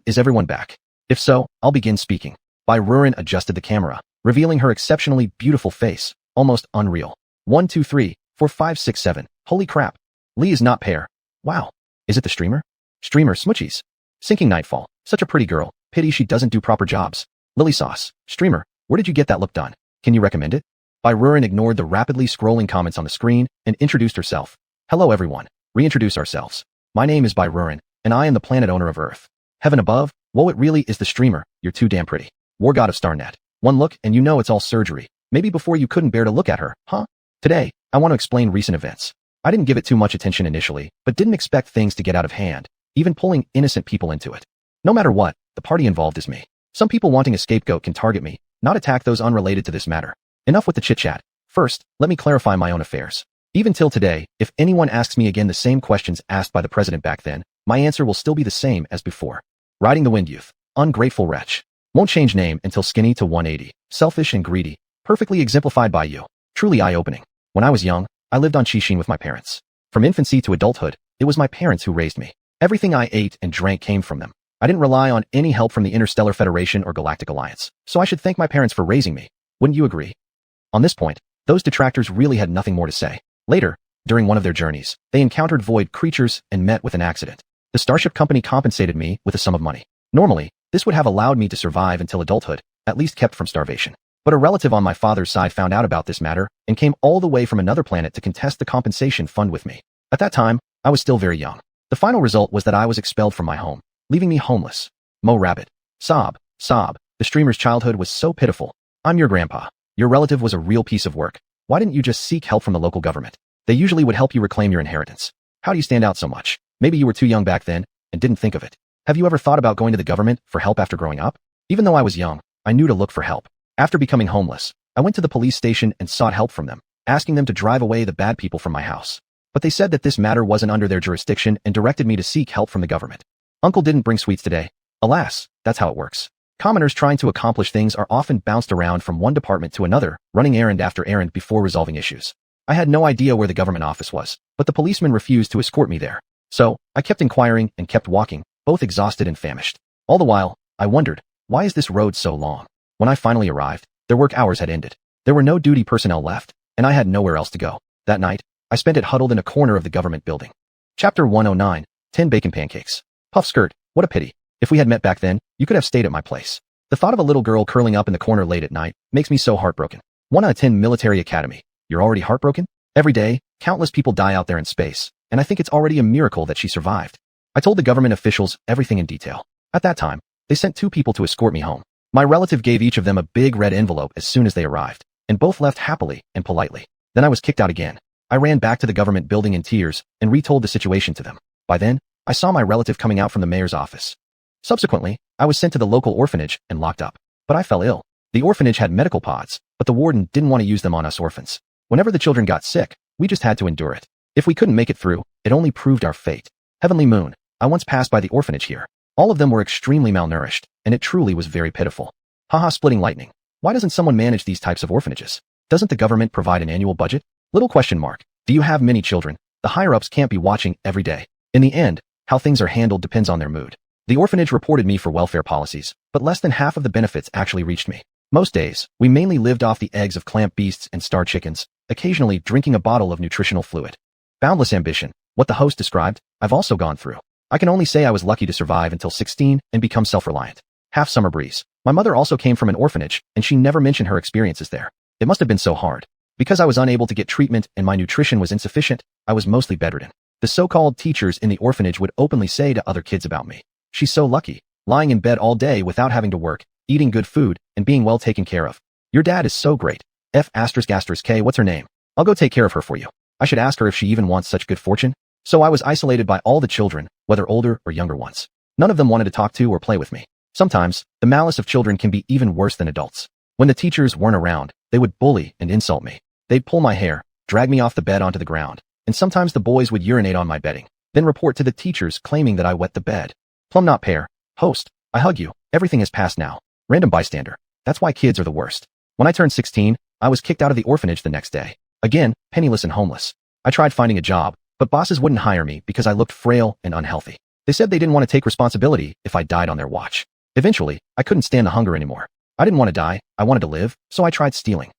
Is everyone back? If so, I'll begin speaking. Barren adjusted the camera, revealing her exceptionally beautiful face, almost unreal. 1, 2, 3, 4, 5, 6, 7. Holy crap. Lee is not pair. Wow. Is it the streamer? Streamer Smoochies. Sinking Nightfall. Such a pretty girl. Pity she doesn't do proper jobs. Lily Sauce. Streamer, where did you get that look done? Can you recommend it? Barren ignored the rapidly scrolling comments on the screen and introduced herself. Hello everyone. Reintroduce ourselves. My name is Barren, and I am the planet owner of Earth. Heaven above, whoa, it really is the streamer. You're too damn pretty. War god of Starnet. One look and you know it's all surgery. Maybe before you couldn't bear to look at her, huh? Today, I want to explain recent events. I didn't give it too much attention initially, but didn't expect things to get out of hand, even pulling innocent people into it. No matter what, the party involved is me. Some people wanting a scapegoat can target me, not attack those unrelated to this matter. Enough with the chit-chat. First, let me clarify my own affairs. Even till today, if anyone asks me again the same questions asked by the president back then, my answer will still be the same as before. Riding the wind youth. Ungrateful wretch. Won't change name until skinny to 180. Selfish and greedy. Perfectly exemplified by you. Truly eye-opening. When I was young, I lived on Shishin with my parents. From infancy to adulthood, it was my parents who raised me. Everything I ate and drank came from them. I didn't rely on any help from the Interstellar Federation or Galactic Alliance, so I should thank my parents for raising me. Wouldn't you agree? On this point, those detractors really had nothing more to say. Later, during one of their journeys, they encountered void creatures and met with an accident. The Starship Company compensated me with a sum of money. Normally, this would have allowed me to survive until adulthood, at least kept from starvation. But a relative on my father's side found out about this matter and came all the way from another planet to contest the compensation fund with me. At that time, I was still very young. The final result was that I was expelled from my home, leaving me homeless. Mo Rabbit. Sob. The streamer's childhood was so pitiful. I'm your grandpa. Your relative was a real piece of work. Why didn't you just seek help from the local government? They usually would help you reclaim your inheritance. How do you stand out so much? Maybe you were too young back then and didn't think of it. Have you ever thought about going to the government for help after growing up? Even though I was young, I knew to look for help. After becoming homeless, I went to the police station and sought help from them, asking them to drive away the bad people from my house. But they said that this matter wasn't under their jurisdiction and directed me to seek help from the government. Uncle didn't bring sweets today. Alas, that's how it works. Commoners trying to accomplish things are often bounced around from one department to another, running errand after errand before resolving issues. I had no idea where the government office was, but the policeman refused to escort me there. So, I kept inquiring and kept walking, both exhausted and famished. All the while, I wondered, why is this road so long? When I finally arrived, their work hours had ended. There were no duty personnel left, and I had nowhere else to go. That night, I spent it huddled in a corner of the government building. Chapter 109, 10 Bacon Pancakes. Puff skirt, what a pity. If we had met back then, you could have stayed at my place. The thought of a little girl curling up in the corner late at night makes me so heartbroken. 1 out of 10 Military Academy. You're already heartbroken? Every day, countless people die out there in space, and I think it's already a miracle that she survived. I told the government officials everything in detail. At that time, they sent 2 people to escort me home. My relative gave each of them a big red envelope as soon as they arrived, and both left happily and politely. Then I was kicked out again. I ran back to the government building in tears and retold the situation to them. By then, I saw my relative coming out from the mayor's office. Subsequently, I was sent to the local orphanage and locked up. But I fell ill. The orphanage had medical pods, but the warden didn't want to use them on us orphans. Whenever the children got sick, we just had to endure it. If we couldn't make it through, it only proved our fate. Heavenly Moon, I once passed by the orphanage here. All of them were extremely malnourished, and it truly was very pitiful. Haha, splitting lightning. Why doesn't someone manage these types of orphanages? Doesn't the government provide an annual budget? Little question mark. Do you have many children? The higher-ups can't be watching every day. In the end, how things are handled depends on their mood. The orphanage reported me for welfare policies, but less than half of the benefits actually reached me. Most days, we mainly lived off the eggs of clamp beasts and star chickens, occasionally drinking a bottle of nutritional fluid. Boundless ambition, what the host described, I've also gone through. I can only say I was lucky to survive until 16 and become self-reliant. Half summer breeze. My mother also came from an orphanage, and she never mentioned her experiences there. It must have been so hard. Because I was unable to get treatment and my nutrition was insufficient, I was mostly bedridden. The so-called teachers in the orphanage would openly say to other kids about me, "She's so lucky, lying in bed all day without having to work, eating good food, and being well taken care of. Your dad is so great. F***K, what's her name? I'll go take care of her for you. I should ask her if she even wants such good fortune." So I was isolated by all the children, whether older or younger ones. None of them wanted to talk to or play with me. Sometimes, the malice of children can be even worse than adults. When the teachers weren't around, they would bully and insult me. They'd pull my hair, drag me off the bed onto the ground, and sometimes the boys would urinate on my bedding, then report to the teachers claiming that I wet the bed. Plum not pear. Host, I hug you. Everything has passed now. Random bystander. That's why kids are the worst. When I turned 16, I was kicked out of the orphanage the next day. Again, penniless and homeless. I tried finding a job, but bosses wouldn't hire me because I looked frail and unhealthy. They said they didn't want to take responsibility if I died on their watch. Eventually, I couldn't stand the hunger anymore. I didn't want to die, I wanted to live, so I tried stealing.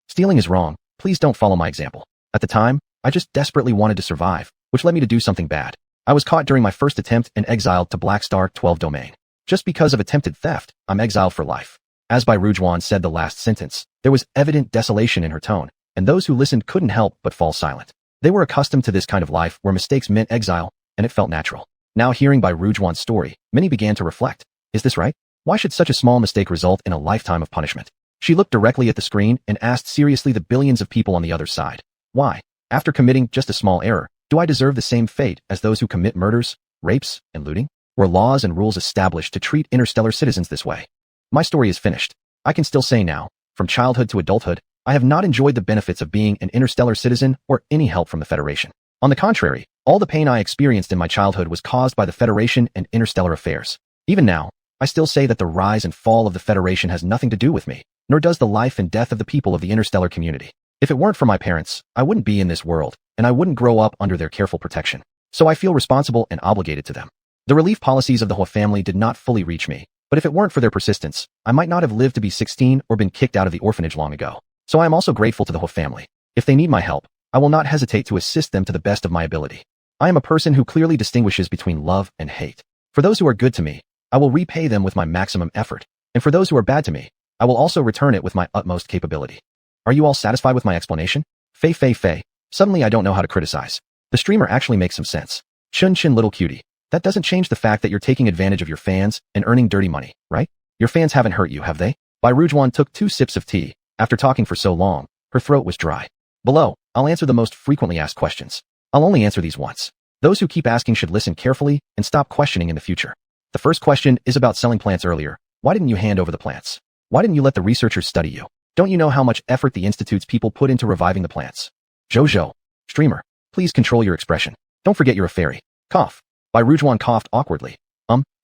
Stealing is wrong. Please don't follow my example. At the time, I just desperately wanted to survive, which led me to do something bad. I was caught during my first attempt and exiled to Black Star 12 domain. Just because of attempted theft, I'm exiled for life. As Bai Rujuan said the last sentence, there was evident desolation in her tone, and those who listened couldn't help but fall silent. They were accustomed to this kind of life where mistakes meant exile, and it felt natural. Now hearing Bai Rujuan's story, many began to reflect. Is this right? Why should such a small mistake result in a lifetime of punishment? She looked directly at the screen and asked seriously the billions of people on the other side. Why, after committing just a small error, do I deserve the same fate as those who commit murders, rapes, and looting? Were laws and rules established to treat interstellar citizens this way? My story is finished. I can still say now, from childhood to adulthood, I have not enjoyed the benefits of being an interstellar citizen or any help from the Federation. On the contrary, all the pain I experienced in my childhood was caused by the Federation and interstellar affairs. Even now, I still say that the rise and fall of the Federation has nothing to do with me, nor does the life and death of the people of the interstellar community. If it weren't for my parents, I wouldn't be in this world, and I wouldn't grow up under their careful protection. So I feel responsible and obligated to them. The relief policies of the Hua family did not fully reach me, but if it weren't for their persistence, I might not have lived to be 16 or been kicked out of the orphanage long ago. So I am also grateful to the Hua family. If they need my help, I will not hesitate to assist them to the best of my ability. I am a person who clearly distinguishes between love and hate. For those who are good to me, I will repay them with my maximum effort, and for those who are bad to me, I will also return it with my utmost capability. Are you all satisfied with my explanation? Fei. Suddenly I don't know how to criticize. The streamer actually makes some sense. Chun little cutie. That doesn't change the fact that you're taking advantage of your fans and earning dirty money, right? Your fans haven't hurt you, have they? Bai Rujuan took 2 sips of tea. After talking for so long, her throat was dry. Below, I'll answer the most frequently asked questions. I'll only answer these once. Those who keep asking should listen carefully and stop questioning in the future. The first question is about selling plants earlier. Why didn't you hand over the plants? Why didn't you let the researchers study you? Don't you know how much effort the Institute's people put into reviving the plants? Jojo. Streamer. Please control your expression. Don't forget you're a fairy. Cough. Bai Rujuan coughed awkwardly.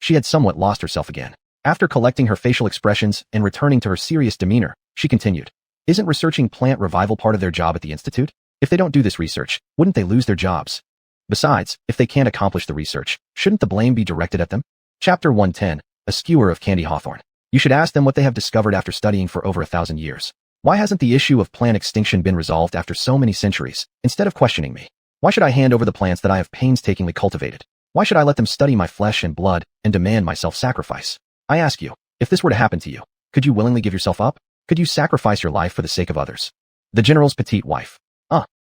She had somewhat lost herself again. After collecting her facial expressions and returning to her serious demeanor, she continued. Isn't researching plant revival part of their job at the Institute? If they don't do this research, wouldn't they lose their jobs? Besides, if they can't accomplish the research, shouldn't the blame be directed at them? Chapter 110, A Skewer of Candy Hawthorne. You should ask them what they have discovered after studying for over 1,000 years. Why hasn't the issue of plant extinction been resolved after so many centuries, instead of questioning me? Why should I hand over the plants that I have painstakingly cultivated? Why should I let them study my flesh and blood and demand my self-sacrifice? I ask you, if this were to happen to you, could you willingly give yourself up? Could you sacrifice your life for the sake of others? The general's petite wife.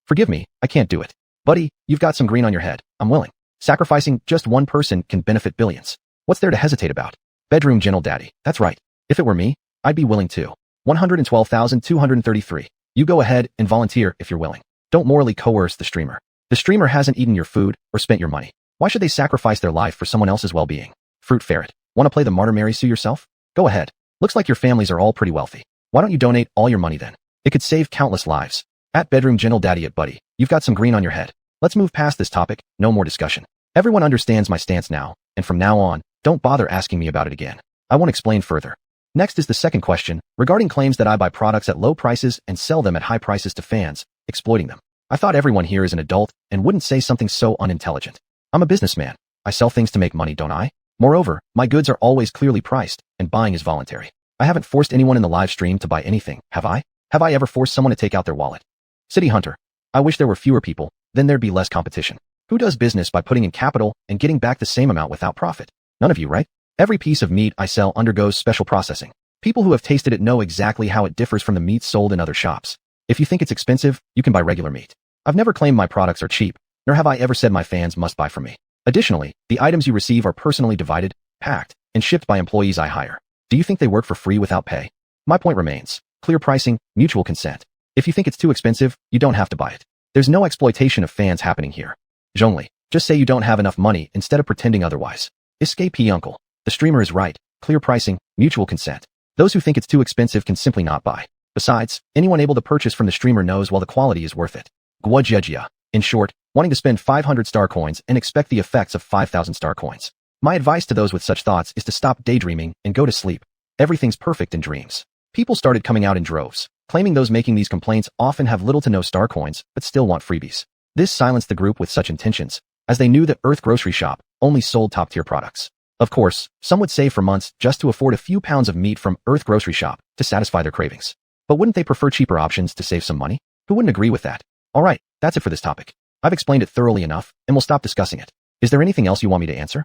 Forgive me, I can't do it. Buddy, you've got some green on your head. I'm willing. Sacrificing just one person can benefit billions. What's there to hesitate about? Bedroom gentle daddy. That's right. If it were me, I'd be willing too. 112,233. You go ahead and volunteer if you're willing. Don't morally coerce the streamer. The streamer hasn't eaten your food or spent your money. Why should they sacrifice their life for someone else's well-being? Fruit ferret. Want to play the martyr Mary Sue yourself? Go ahead. Looks like your families are all pretty wealthy. Why don't you donate all your money then? It could save countless lives. At bedroom gentle daddy at buddy. You've got some green on your head. Let's move past this topic. No more discussion. Everyone understands my stance now, and from now on, don't bother asking me about it again. I won't explain further. Next is the second question, regarding claims that I buy products at low prices and sell them at high prices to fans, exploiting them. I thought everyone here is an adult and wouldn't say something so unintelligent. I'm a businessman. I sell things to make money, don't I? Moreover, my goods are always clearly priced, and buying is voluntary. I haven't forced anyone in the live stream to buy anything, have I? Have I ever forced someone to take out their wallet? City Hunter. I wish there were fewer people, then there'd be less competition. Who does business by putting in capital and getting back the same amount without profit? None of you, right? Every piece of meat I sell undergoes special processing. People who have tasted it know exactly how it differs from the meat sold in other shops. If you think it's expensive, you can buy regular meat. I've never claimed my products are cheap, nor have I ever said my fans must buy from me. Additionally, the items you receive are personally divided, packed, and shipped by employees I hire. Do you think they work for free without pay? My point remains. Clear pricing, mutual consent. If you think it's too expensive, you don't have to buy it. There's no exploitation of fans happening here. Zhongli, just say you don't have enough money instead of pretending otherwise. Escape uncle. The streamer is right. Clear pricing, mutual consent. Those who think it's too expensive can simply not buy. Besides, anyone able to purchase from the streamer knows while the quality is worth it. Guajejia. In short, wanting to spend 500 star coins and expect the effects of 5,000 star coins. My advice to those with such thoughts is to stop daydreaming and go to sleep. Everything's perfect in dreams. People started coming out in droves, claiming those making these complaints often have little to no star coins, but still want freebies. This silenced the group with such intentions, as they knew that Earth Grocery Shop only sold top-tier products. Of course, some would save for months just to afford a few pounds of meat from Earth Grocery Shop to satisfy their cravings. But wouldn't they prefer cheaper options to save some money? Who wouldn't agree with that? Alright, that's it for this topic. I've explained it thoroughly enough, and we'll stop discussing it. Is there anything else you want me to answer?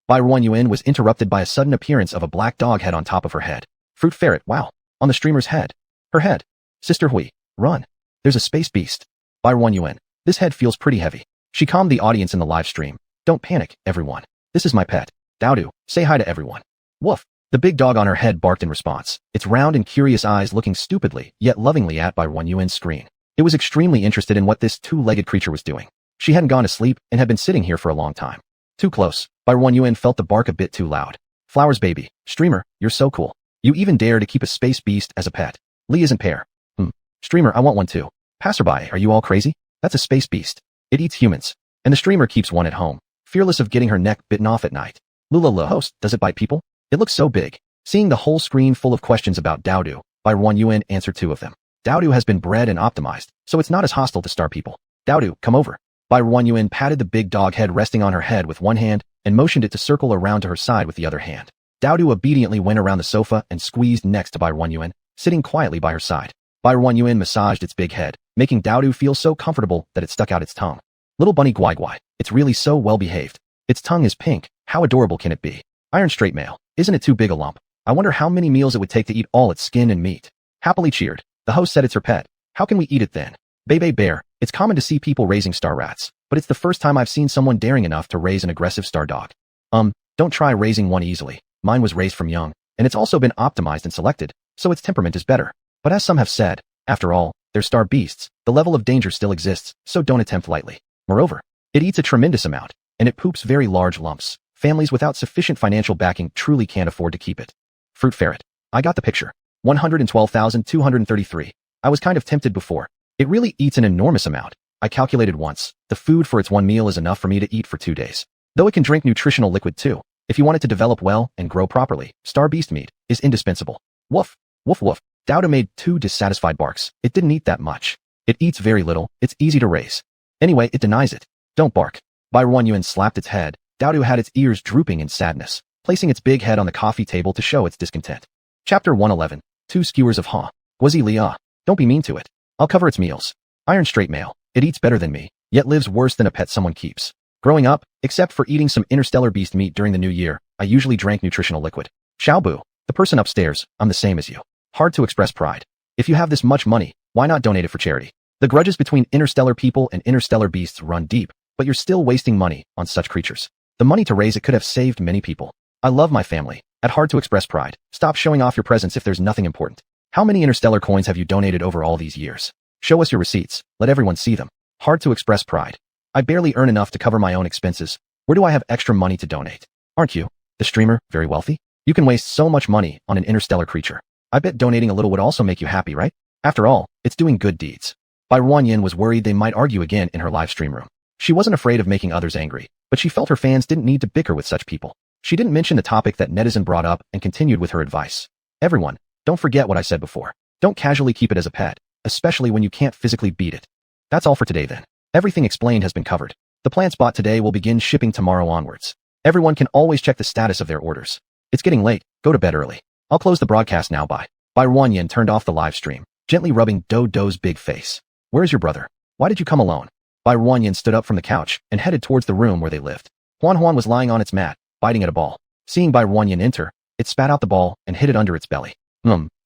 Barren Yuan was interrupted by a sudden appearance of a black dog head on top of her head. Fruit ferret, wow. On the streamer's head. Her head. Sister Hui, run. There's a space beast. Barren Yuan. This head feels pretty heavy. She calmed the audience in the live stream. Don't panic, everyone. This is my pet. Dowdu, say hi to everyone. Woof. The big dog on her head barked in response, its round and curious eyes looking stupidly, yet lovingly at Barren Yuan's screen. It was extremely interested in what this two-legged creature was doing. She hadn't gone to sleep and had been sitting here for a long time. Too close. Barren Yuan felt the bark a bit too loud. Flowers baby. Streamer, you're so cool. You even dare to keep a space beast as a pet. Lee isn't pair. Streamer, I want one too. Passerby, are you all crazy? That's a space beast. It eats humans. And the streamer keeps one at home, fearless of getting her neck bitten off at night. Lula host, does it bite people? It looks so big. Seeing the whole screen full of questions about Dowdu, Barren Yuan answered 2 of them. Dowdu has been bred and optimized, so it's not as hostile to star people. Dowdu, come over. Barren Yuan patted the big dog head resting on her head with one hand and motioned it to circle around to her side with the other hand. Dowdu obediently went around the sofa and squeezed next to Barren Yuan, sitting quietly by her side. Barren Yuan massaged its big head, making Dowdu feel so comfortable that it stuck out its tongue. Little bunny Guai Guai, it's really so well behaved. Its tongue is pink, how adorable can it be? Iron straight male, isn't it too big a lump? I wonder how many meals it would take to eat all its skin and meat. Happily cheered. The host said it's her pet. How can we eat it then? Bebe bear, it's common to see people raising star rats, but it's the first time I've seen someone daring enough to raise an aggressive star dog. Don't try raising one easily. Mine was raised from young, and it's also been optimized and selected, so its temperament is better. But as some have said, after all, they're star beasts, the level of danger still exists, so don't attempt lightly. Moreover, it eats a tremendous amount, and it poops very large lumps. Families without sufficient financial backing truly can't afford to keep it. Fruit ferret. I got the picture. 112,233. I was kind of tempted before. It really eats an enormous amount. I calculated once. The food for its one meal is enough for me to eat for 2 days. Though it can drink nutritional liquid too. If you want it to develop well and grow properly, star beast meat is indispensable. Woof. Woof woof. Dowda made 2 dissatisfied barks. It didn't eat that much. It eats very little. It's easy to raise. Anyway, it denies it. Don't bark. Barren Yuan slapped its head. Dowdu had its ears drooping in sadness, placing its big head on the coffee table to show its discontent. Chapter 111. 2 skewers of Ha. Wazi Lia. Don't be mean to it. I'll cover its meals. Iron straight male. It eats better than me, yet lives worse than a pet someone keeps. Growing up, except for eating some interstellar beast meat during the new year, I usually drank nutritional liquid. Xiaobu, the person upstairs, I'm the same as you. Hard to express pride. If you have this much money, why not donate it for charity? The grudges between interstellar people and interstellar beasts run deep, but you're still wasting money on such creatures. The money to raise it could have saved many people. I love my family. At hard to express pride. Stop showing off your presents if there's nothing important. How many interstellar coins have you donated over all these years? Show us your receipts. Let everyone see them. Hard to express pride. I barely earn enough to cover my own expenses. Where do I have extra money to donate? Aren't you, the streamer, very wealthy? You can waste so much money on an interstellar creature. I bet donating a little would also make you happy, right? After all, it's doing good deeds. Bai Ruanyin was worried they might argue again in her live stream room. She wasn't afraid of making others angry, but she felt her fans didn't need to bicker with such people. She didn't mention the topic that netizen brought up and continued with her advice. Everyone, don't forget what I said before. Don't casually keep it as a pet, especially when you can't physically beat it. That's all for today then. Everything explained has been covered. The plants bought today will begin shipping tomorrow onwards. Everyone can always check the status of their orders. It's getting late, go to bed early. I'll close the broadcast now. Bye. Bai Ruanyin turned off the live stream, gently rubbing Dodo's big face. Where's your brother? Why did you come alone? Bai Ruanyin stood up from the couch and headed towards the room where they lived. Huan Huan was lying on its mat, biting at a ball. Seeing Bai Ruanyin enter, it spat out the ball and hid it under its belly.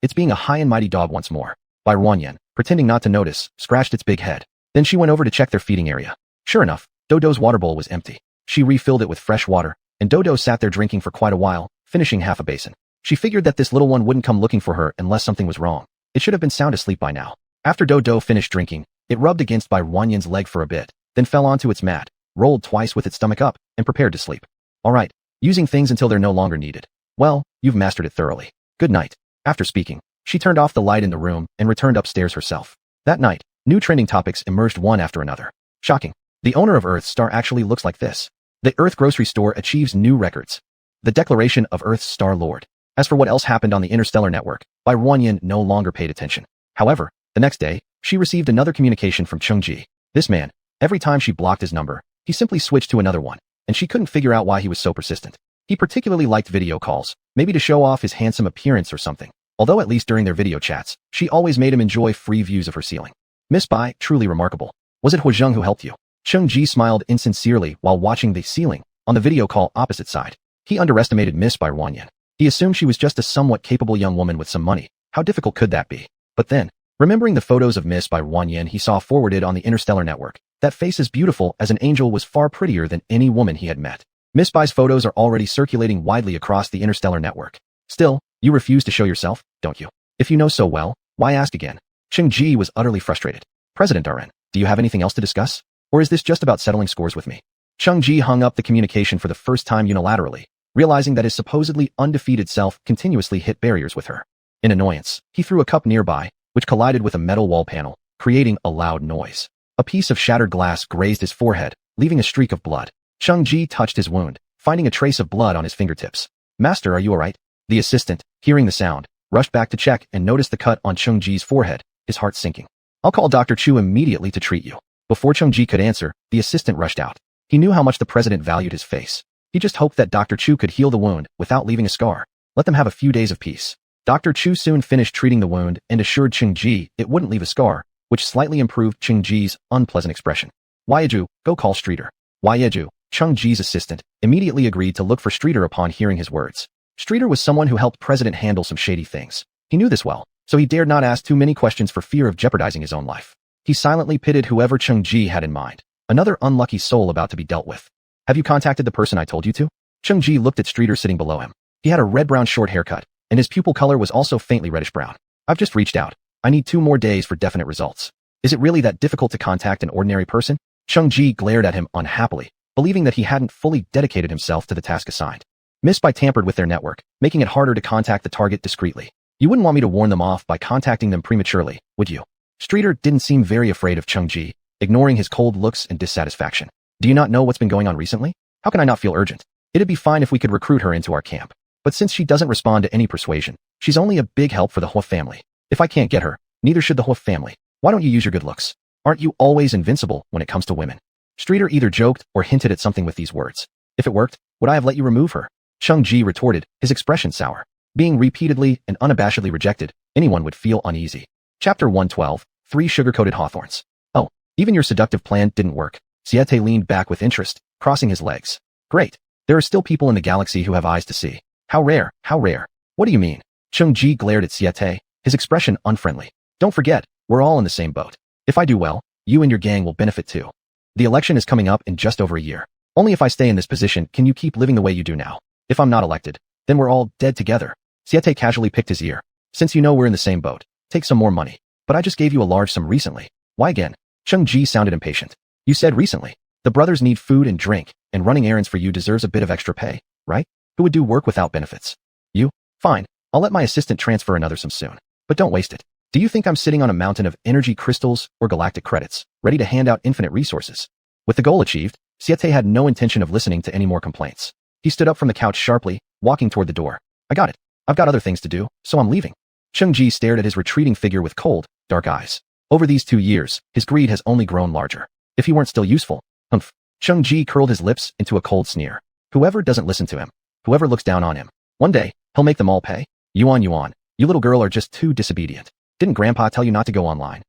It's being a high and mighty dog once more. Bai Ruanyin, pretending not to notice, scratched its big head. Then she went over to check their feeding area. Sure enough, Dodo's water bowl was empty. She refilled it with fresh water, and Dodo sat there drinking for quite a while, finishing half a basin. She figured that this little one wouldn't come looking for her unless something was wrong. It should have been sound asleep by now. After Dodo finished drinking, it rubbed against Bai Ruanyin's leg for a bit, then fell onto its mat, rolled twice with its stomach up, and prepared to sleep. Alright, using things until they're no longer needed. Well, you've mastered it thoroughly. Good night. After speaking, she turned off the light in the room and returned upstairs herself. That night, new trending topics emerged one after another. Shocking. The owner of Earth's star actually looks like this. The Earth grocery store achieves new records. The declaration of Earth's Star Lord. As for what else happened on the interstellar network, Bai Ruanyin no longer paid attention. However, the next day, she received another communication from Chengji. This man, every time she blocked his number, he simply switched to another one, and she couldn't figure out why he was so persistent. He particularly liked video calls, maybe to show off his handsome appearance or something. Although at least during their video chats, she always made him enjoy free views of her ceiling. Miss Bai, truly remarkable. Was it Huozheng who helped you? Chengji smiled insincerely while watching the ceiling on the video call opposite side. He underestimated Miss Bai Ruanyin. He assumed she was just a somewhat capable young woman with some money. How difficult could that be? But then, remembering the photos of Miss Bai Ruanyin he saw forwarded on the interstellar network, that face as beautiful as an angel was far prettier than any woman he had met. Miss Bai's photos are already circulating widely across the interstellar network. Still, you refuse to show yourself, don't you? If you know so well, why ask again? Chengji was utterly frustrated. President Barren, do you have anything else to discuss? Or is this just about settling scores with me? Chengji hung up the communication for the first time unilaterally, realizing that his supposedly undefeated self continuously hit barriers with her. In annoyance, he threw a cup nearby, which collided with a metal wall panel, creating a loud noise. A piece of shattered glass grazed his forehead, leaving a streak of blood. Chengji touched his wound, finding a trace of blood on his fingertips. Master, are you alright? The assistant, hearing the sound, rushed back to check and noticed the cut on Chengji's forehead, his heart sinking. I'll call Dr. Chu immediately to treat you. Before Chengji could answer, the assistant rushed out. He knew how much the president valued his face. He just hoped that Dr. Chu could heal the wound without leaving a scar. Let them have a few days of peace. Dr. Chu soon finished treating the wound and assured Chengji it wouldn't leave a scar, which slightly improved Chengji's unpleasant expression. Yeju, go call Streeter. Yeju, Chengji's assistant, immediately agreed to look for Streeter upon hearing his words. Streeter was someone who helped President handle some shady things. He knew this well, so he dared not ask too many questions for fear of jeopardizing his own life. He silently pitied whoever Chengji had in mind. Another unlucky soul about to be dealt with. Have you contacted the person I told you to? Chengji looked at Streeter sitting below him. He had a red-brown short haircut, and his pupil color was also faintly reddish-brown. I've just reached out. I need 2 more days for definite results. Is it really that difficult to contact an ordinary person? Chengji glared at him unhappily, believing that he hadn't fully dedicated himself to the task assigned. Miss Bai tampered with their network, making it harder to contact the target discreetly. You wouldn't want me to warn them off by contacting them prematurely, would you? Streeter didn't seem very afraid of Chengji, ignoring his cold looks and dissatisfaction. Do you not know what's been going on recently? How can I not feel urgent? It'd be fine if we could recruit her into our camp. But since she doesn't respond to any persuasion, she's only a big help for the Hua family. If I can't get her, neither should the Hua family. Why don't you use your good looks? Aren't you always invincible when it comes to women? Streeter either joked or hinted at something with these words. If it worked, would I have let you remove her? Chengji retorted, his expression sour. Being repeatedly and unabashedly rejected, anyone would feel uneasy. Chapter 112, 3 Sugar-Coated Hawthorns. Oh, even your seductive plan didn't work. Siete leaned back with interest, crossing his legs. Great. There are still people in the galaxy who have eyes to see. How rare, how rare. What do you mean? Chengji glared at Siete, his expression unfriendly. Don't forget, we're all in the same boat. If I do well, you and your gang will benefit too. The election is coming up in just over a year. Only if I stay in this position can you keep living the way you do now. If I'm not elected, then we're all dead together. Siete casually picked his ear. Since you know we're in the same boat, take some more money. But I just gave you a large sum recently. Why again? Cheng Ji sounded impatient. You said recently. The brothers need food and drink, and running errands for you deserves a bit of extra pay, right? Who would do work without benefits? You? Fine. I'll let my assistant transfer another sum soon. But don't waste it. Do you think I'm sitting on a mountain of energy crystals or galactic credits, ready to hand out infinite resources? With the goal achieved, Siete had no intention of listening to any more complaints. He stood up from the couch sharply, walking toward the door. I got it. I've got other things to do, so I'm leaving. Cheng Ji stared at his retreating figure with cold, dark eyes. Over these 2 years, his greed has only grown larger. If he weren't still useful, humph. Cheng Ji curled his lips into a cold sneer. Whoever doesn't listen to him, whoever looks down on him, one day, he'll make them all pay. Yuan, you little girl are just too disobedient. Didn't Grandpa tell you not to go online?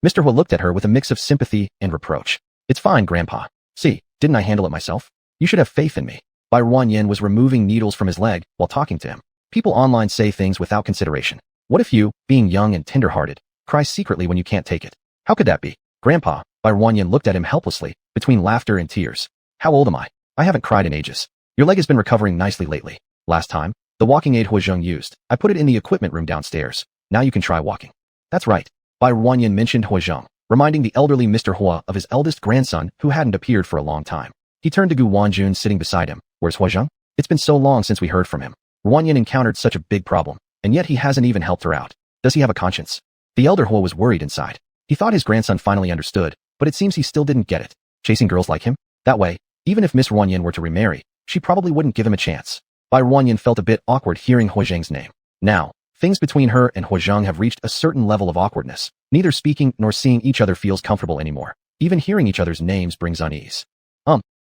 Mr. Hua looked at her with a mix of sympathy and reproach. It's fine, Grandpa. See, didn't I handle it myself? You should have faith in me. Bai Ruanyin was removing needles from his leg while talking to him. People online say things without consideration. What if you, being young and tender-hearted, cry secretly when you can't take it? How could that be? Grandpa, Bai Ruanyin looked at him helplessly, between laughter and tears. How old am I? I haven't cried in ages. Your leg has been recovering nicely lately. Last time, the walking aid Huazheng used, I put it in the equipment room downstairs. Now you can try walking. That's right. Bai Ruanyin mentioned Huazheng, reminding the elderly Mr. Hua of his eldest grandson who hadn't appeared for a long time. He turned to Gu Wanjun sitting beside him. Where's Huazheng? It's been so long since we heard from him. Ruanyin encountered such a big problem, and yet he hasn't even helped her out. Does he have a conscience? The elder Hua was worried inside. He thought his grandson finally understood, but it seems he still didn't get it. Chasing girls like him? That way, even if Miss Ruanyin were to remarry, she probably wouldn't give him a chance. Bai Ruanyin felt a bit awkward hearing Huazheng's name. Now, things between her and Huazheng have reached a certain level of awkwardness. Neither speaking nor seeing each other feels comfortable anymore. Even hearing each other's names brings unease.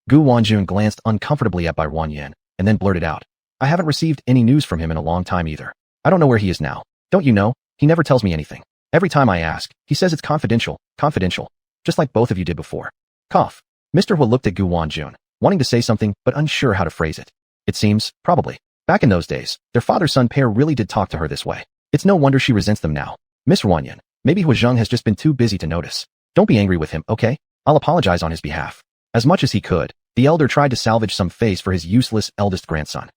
Gu Wanjun glanced uncomfortably at Bai Ruanyin, and then blurted out. I haven't received any news from him in a long time either. I don't know where he is now. Don't you know? He never tells me anything. Every time I ask, he says it's confidential, just like both of you did before. Cough. Mr. Hua looked at Gu Wanjun, wanting to say something but unsure how to phrase it. It seems, probably. Back in those days, their father-son pair really did talk to her this way. It's no wonder she resents them now. Miss Ruanyin, maybe Huazheng has just been too busy to notice. Don't be angry with him, okay? I'll apologize on his behalf. As much as he could, the elder tried to salvage some face for his useless eldest grandson.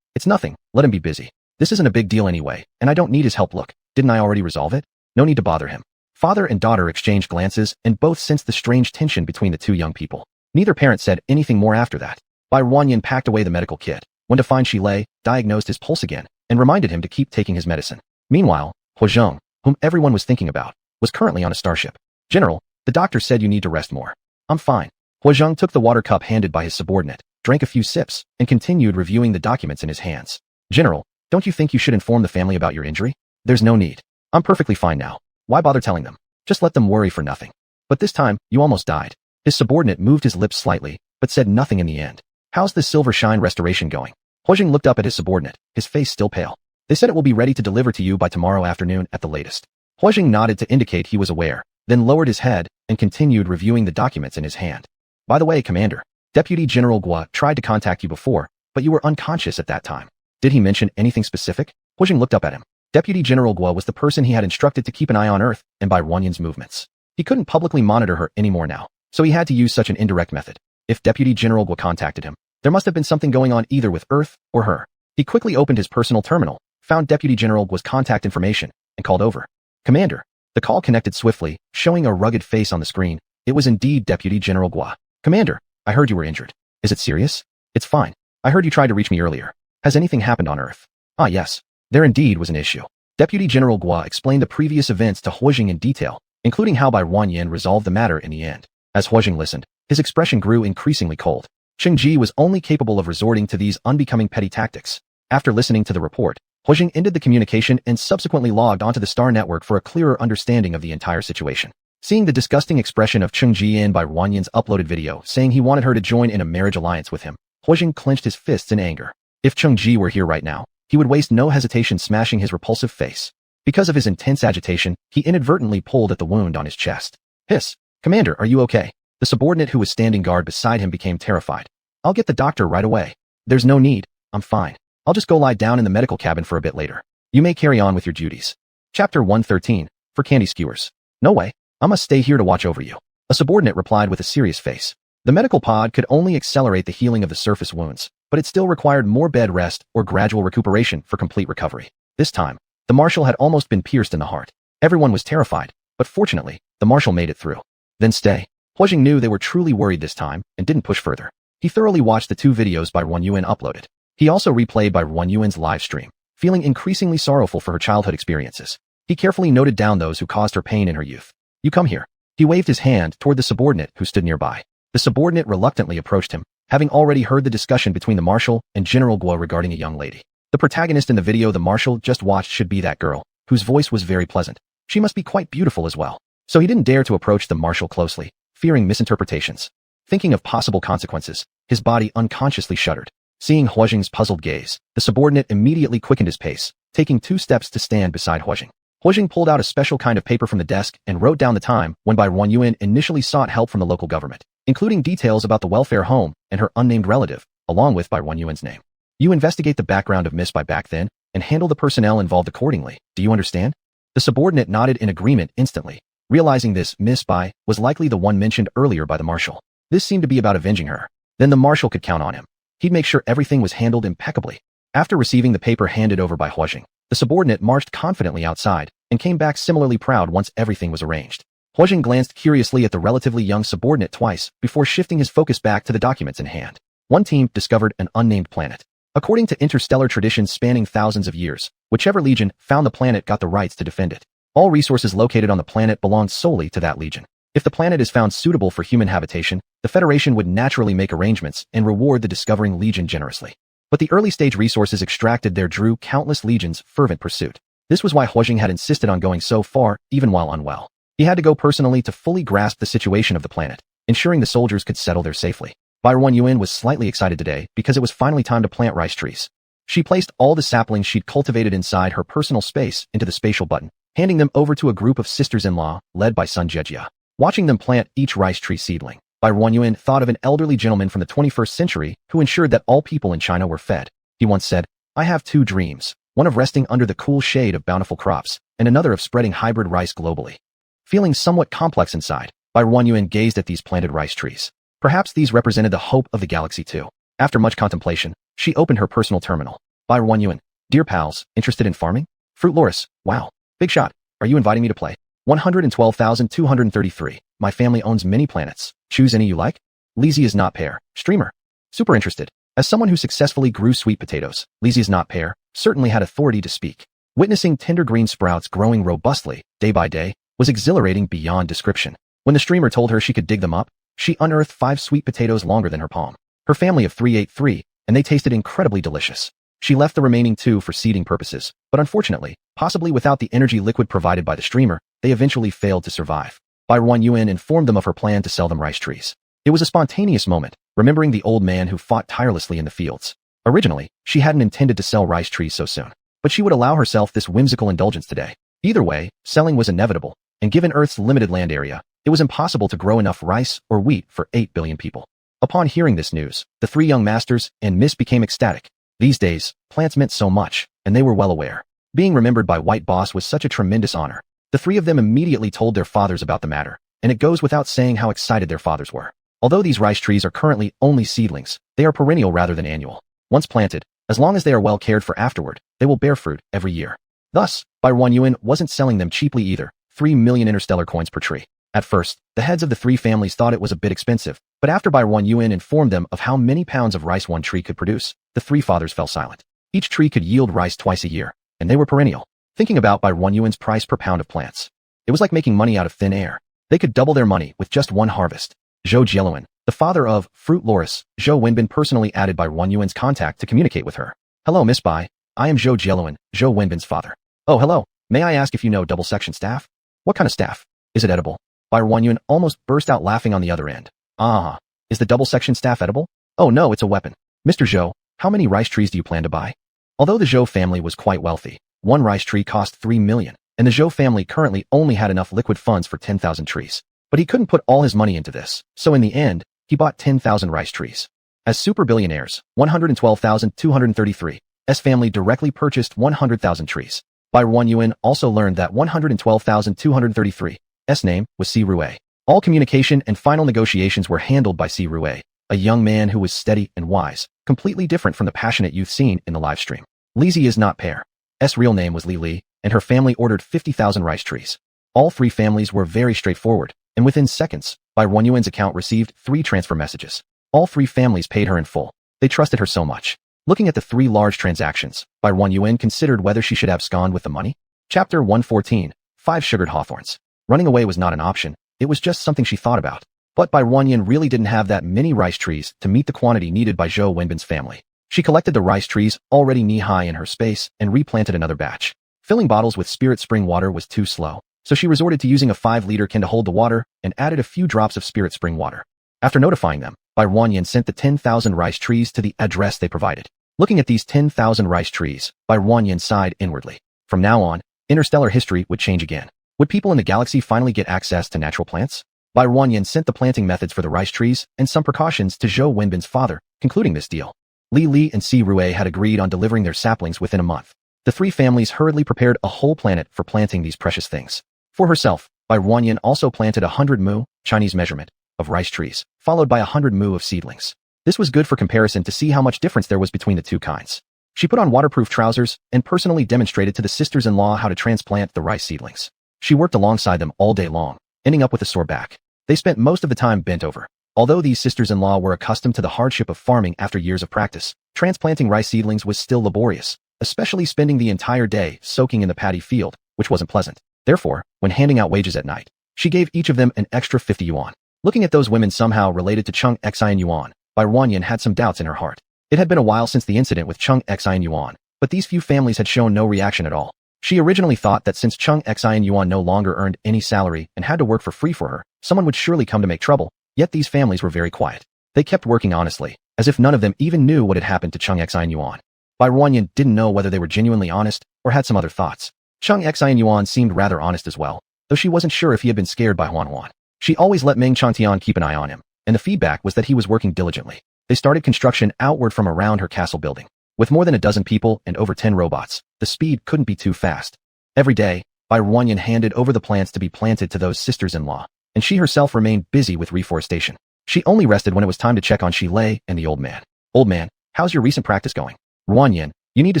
It's nothing, let him be busy. This isn't a big deal anyway, and I don't need his help. Look, didn't I already resolve it? No need to bother him. Father and daughter exchanged glances and both sensed the strange tension between the two young people. Neither parent said anything more after that. Bai Ruanyin packed away the medical kit, went to find Shilei, diagnosed his pulse again, and reminded him to keep taking his medicine. Meanwhile, Huazheng, whom everyone was thinking about, was currently on a starship. General, the doctor said you need to rest more. I'm fine. Huazheng took the water cup handed by his subordinate, drank a few sips, and continued reviewing the documents in his hands. General, don't you think you should inform the family about your injury? There's no need. I'm perfectly fine now. Why bother telling them? Just let them worry for nothing. But this time, you almost died. His subordinate moved his lips slightly, but said nothing in the end. How's the silver shine restoration going? Huazheng looked up at his subordinate, his face still pale. They said it will be ready to deliver to you by tomorrow afternoon at the latest. Huazheng nodded to indicate he was aware, then lowered his head and continued reviewing the documents in his hand. By the way, Commander, Deputy General Gua tried to contact you before, but you were unconscious at that time. Did he mention anything specific? Huazheng looked up at him. Deputy General Gua was the person he had instructed to keep an eye on Earth and by Ruanyin's movements. He couldn't publicly monitor her anymore now, so he had to use such an indirect method. If Deputy General Gua contacted him, there must have been something going on either with Earth or her. He quickly opened his personal terminal, found Deputy General Gua's contact information, and called over. Commander. The call connected swiftly, showing a rugged face on the screen. It was indeed Deputy General Gua. Commander, I heard you were injured. Is it serious? It's fine. I heard you tried to reach me earlier. Has anything happened on Earth? Ah yes. There indeed was an issue. Deputy General Gua explained the previous events to Huazheng in detail, including how Bai Ruanyin resolved the matter in the end. As Huazheng listened, his expression grew increasingly cold. Cheng Ji was only capable of resorting to these unbecoming petty tactics. After listening to the report, Huazheng ended the communication and subsequently logged onto the Star Network for a clearer understanding of the entire situation. Seeing the disgusting expression of Cheng Ji in Bai Ruanyin's uploaded video saying he wanted her to join in a marriage alliance with him, Huazheng clenched his fists in anger. If Cheng Ji were here right now, he would waste no hesitation smashing his repulsive face. Because of his intense agitation, he inadvertently pulled at the wound on his chest. Hiss. Commander, are you okay? The subordinate who was standing guard beside him became terrified. I'll get the doctor right away. There's no need. I'm fine. I'll just go lie down in the medical cabin for a bit later. You may carry on with your duties. Chapter 113. For candy skewers. No way. I must stay here to watch over you. A subordinate replied with a serious face. The medical pod could only accelerate the healing of the surface wounds, but it still required more bed rest or gradual recuperation for complete recovery. This time, the marshal had almost been pierced in the heart. Everyone was terrified, but fortunately, the marshal made it through. Then stay. Huojing knew they were truly worried this time and didn't push further. He thoroughly watched the 2 videos by Wan Yuan uploaded. He also replayed by Wan Yuan's live stream, feeling increasingly sorrowful for her childhood experiences. He carefully noted down those who caused her pain in her youth. You come here. He waved his hand toward the subordinate who stood nearby. The subordinate reluctantly approached him, having already heard the discussion between the marshal and General Guo regarding a young lady. The protagonist in the video the marshal just watched should be that girl, whose voice was very pleasant. She must be quite beautiful as well. So he didn't dare to approach the marshal closely, fearing misinterpretations. Thinking of possible consequences, his body unconsciously shuddered. Seeing Huojing's puzzled gaze, the subordinate immediately quickened his pace, taking 2 steps to stand beside Huojing. Huojing pulled out a special kind of paper from the desk and wrote down the time when Wan Yuan initially sought help from the local government, including details about the welfare home and her unnamed relative, along with Wan Yuan's name. You investigate the background of Miss Bai back then and handle the personnel involved accordingly. Do you understand? The subordinate nodded in agreement instantly, realizing this Miss Bai was likely the one mentioned earlier by the marshal. This seemed to be about avenging her. Then the marshal could count on him. He'd make sure everything was handled impeccably. After receiving the paper handed over by Huojing, the subordinate marched confidently outside and came back similarly proud once everything was arranged. Huojing glanced curiously at the relatively young subordinate twice before shifting his focus back to the documents in hand. One team discovered an unnamed planet. According to interstellar traditions spanning thousands of years, whichever legion found the planet got the rights to defend it. All resources located on the planet belonged solely to that legion. If the planet is found suitable for human habitation, the Federation would naturally make arrangements and reward the discovering legion generously. But the early-stage resources extracted there drew countless legions' fervent pursuit. This was why Huojing had insisted on going so far, even while unwell. He had to go personally to fully grasp the situation of the planet, ensuring the soldiers could settle there safely. Wan Yuan was slightly excited today because it was finally time to plant rice trees. She placed all the saplings she'd cultivated inside her personal space into the spatial button, handing them over to a group of sisters-in-law led by Sun Jejia. Watching them plant each rice tree seedling, Wan Yuan thought of an elderly gentleman from the 21st century who ensured that all people in China were fed. He once said, I have 2 dreams, one of resting under the cool shade of bountiful crops, and another of spreading hybrid rice globally. Feeling somewhat complex inside, Wan Yuan gazed at these planted rice trees. Perhaps these represented the hope of the galaxy too. After much contemplation, she opened her personal terminal. Wan Yuan, dear pals, interested in farming? Fruit Loris, wow. Big shot, are you inviting me to play? 112,233. My family owns many planets. Choose any you like? Lizzie is not pear. Streamer. Super interested. As someone who successfully grew sweet potatoes, Lizzie is not pear, certainly had authority to speak. Witnessing tender green sprouts growing robustly, day by day, was exhilarating beyond description. When the streamer told her she could dig them up, she unearthed 5 sweet potatoes longer than her palm. Her family of 3 ate 3, and they tasted incredibly delicious. She left the remaining 2 for seeding purposes, but unfortunately, possibly without the energy liquid provided by the streamer, they eventually failed to survive. Wan Yuan informed them of her plan to sell them rice trees. It was a spontaneous moment, remembering the old man who fought tirelessly in the fields. Originally, she hadn't intended to sell rice trees so soon, but she would allow herself this whimsical indulgence today. Either way, selling was inevitable, and given Earth's limited land area, it was impossible to grow enough rice or wheat for 8 billion people. Upon hearing this news, the 3 young masters and Miss became ecstatic. These days, plants meant so much, and they were well aware. Being remembered by White Boss was such a tremendous honor. The 3 of them immediately told their fathers about the matter, and it goes without saying how excited their fathers were. Although these rice trees are currently only seedlings, they are perennial rather than annual. Once planted, as long as they are well cared for afterward, they will bear fruit every year. Thus, Wan Yuan wasn't selling them cheaply either, 3 million interstellar coins per tree. At first, the heads of the 3 families thought it was a bit expensive, but after Wan Yuan informed them of how many pounds of rice one tree could produce, the 3 fathers fell silent. Each tree could yield rice twice a year, and they were perennial. Thinking about Wan Yuan's price per pound of plants, it was like making money out of thin air. They could double their money with just one harvest. Zhou Jieluan, the father of Fruit Loris, Zhou Wenbin personally added Wan Yuan's contact to communicate with her. Hello, Miss Bai. I am Zhou Jieluan, Zhou Wenbin's father. Oh, hello. May I ask if you know double section staff? What kind of staff? Is it edible? Wan Yuan almost burst out laughing on the other end. Ah, is the double section staff edible? Oh no, it's a weapon. Mr. Zhou, how many rice trees do you plan to buy? Although the Zhou family was quite wealthy, one rice tree cost 3 million, and the Zhou family currently only had enough liquid funds for 10,000 trees. But he couldn't put all his money into this, so in the end, he bought 10,000 rice trees. As super billionaires, 112,233, S family directly purchased 100,000 trees. Wan Yuan also learned that 112,233 name was Si Rue. All communication and final negotiations were handled by Si Rue, a young man who was steady and wise, completely different from the passionate youth seen in the live stream. Lizzie is not Pear's real name was Li Li, and her family ordered 50,000 rice trees. All three families were very straightforward, and within seconds, Bai Runyuan's account received 3 transfer messages. All three families paid her in full. They trusted her so much. Looking at the 3 large transactions, Bai Runyuan considered whether she should abscond with the money. Chapter 114, 5 Sugared Hawthorns. Running away was not an option, it was just something she thought about. But Bai Runyuan really didn't have that many rice trees to meet the quantity needed by Zhou Wenbin's family. She collected the rice trees already knee-high in her space and replanted another batch. Filling bottles with spirit spring water was too slow, so she resorted to using a 5-liter can to hold the water and added a few drops of spirit spring water. After notifying them, Bai Runyuan sent the 10,000 rice trees to the address they provided. Looking at these 10,000 rice trees, Bai Runyuan sighed inwardly. From now on, interstellar history would change again. Would people in the galaxy finally get access to natural plants? Bai Runyuan sent the planting methods for the rice trees and some precautions to Zhou Wenbin's father, concluding this deal. Li Li and Si Rue had agreed on delivering their saplings within a month. The 3 families hurriedly prepared a whole planet for planting these precious things. For herself, Bai Runyuan also planted 100 mu, Chinese measurement, of rice trees, followed by 100 mu of seedlings. This was good for comparison to see how much difference there was between the 2 kinds. She put on waterproof trousers and personally demonstrated to the sisters-in-law how to transplant the rice seedlings. She worked alongside them all day long, ending up with a sore back. They spent most of the time bent over. Although these sisters-in-law were accustomed to the hardship of farming after years of practice, transplanting rice seedlings was still laborious, especially spending the entire day soaking in the paddy field, which wasn't pleasant. Therefore, when handing out wages at night, she gave each of them an extra 50 yuan. Looking at those women somehow related to Chung Xian Yuan, Bai Runyuan had some doubts in her heart. It had been a while since the incident with Chung Xian Yuan, but these few families had shown no reaction at all. She originally thought that since Chung Xian Yuan no longer earned any salary and had to work for free for her, someone would surely come to make trouble, yet these families were very quiet. They kept working honestly, as if none of them even knew what had happened to Chung Xian Yuan. Bai Runyuan didn't know whether they were genuinely honest or had some other thoughts. Chung Xian Yuan seemed rather honest as well, though she wasn't sure if he had been scared by Huan Huan. She always let Meng Changtian keep an eye on him, and the feedback was that he was working diligently. They started construction outward from around her castle building. With more than a dozen people and over 10 robots, the speed couldn't be too fast. Every day, Bai Runyuan handed over the plants to be planted to those sisters-in-law, and she herself remained busy with reforestation. She only rested when it was time to check on Shi Lei and the old man. Old man, how's your recent practice going? Runyuan, you need to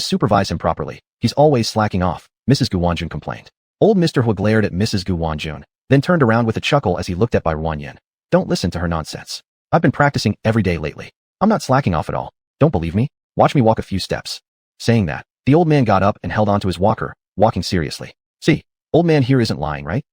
supervise him properly. He's always slacking off, Mrs. Gu Wanjun complained. Old Mr. Hu glared at Mrs. Gu Wanjun, then turned around with a chuckle as he looked at Bai Runyuan. Don't listen to her nonsense. I've been practicing every day lately. I'm not slacking off at all. Don't believe me? Watch me walk a few steps. Saying that, the old man got up and held onto his walker, walking seriously. See, old man here isn't lying, right?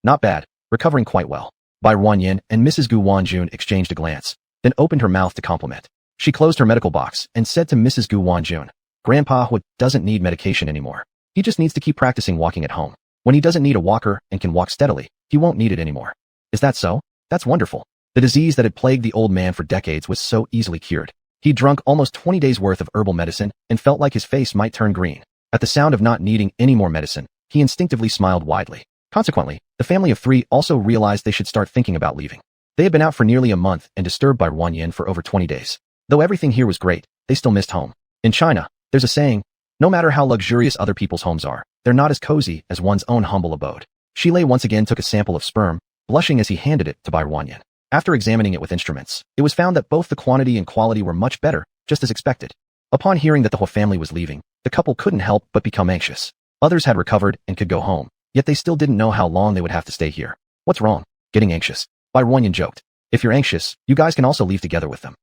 Not bad, recovering quite well. Bai Runyuan and Mrs. Gu Wanjun exchanged a glance, then opened her mouth to compliment. She closed her medical box and said to Mrs. Gu Wanjun, Grandpa Hu doesn't need medication anymore. He just needs to keep practicing walking at home. When he doesn't need a walker and can walk steadily, he won't need it anymore. Is that so? That's wonderful. The disease that had plagued the old man for decades was so easily cured. He drunk almost 20 days worth of herbal medicine and felt like his face might turn green. At the sound of not needing any more medicine, he instinctively smiled widely. Consequently, the family of 3 also realized they should start thinking about leaving. They had been out for nearly a month and disturbed by Runyuan for over 20 days. Though everything here was great, they still missed home. In China, there's a saying, no matter how luxurious other people's homes are, they're not as cozy as one's own humble abode. Shi Lei once again took a sample of sperm, blushing as he handed it to Bai Runyuan. After examining it with instruments, it was found that both the quantity and quality were much better, just as expected. Upon hearing that the Hu family was leaving, the couple couldn't help but become anxious. Others had recovered and could go home, yet they still didn't know how long they would have to stay here. What's wrong? Getting anxious. Bai Runyuan joked. If you're anxious, you guys can also leave together with them.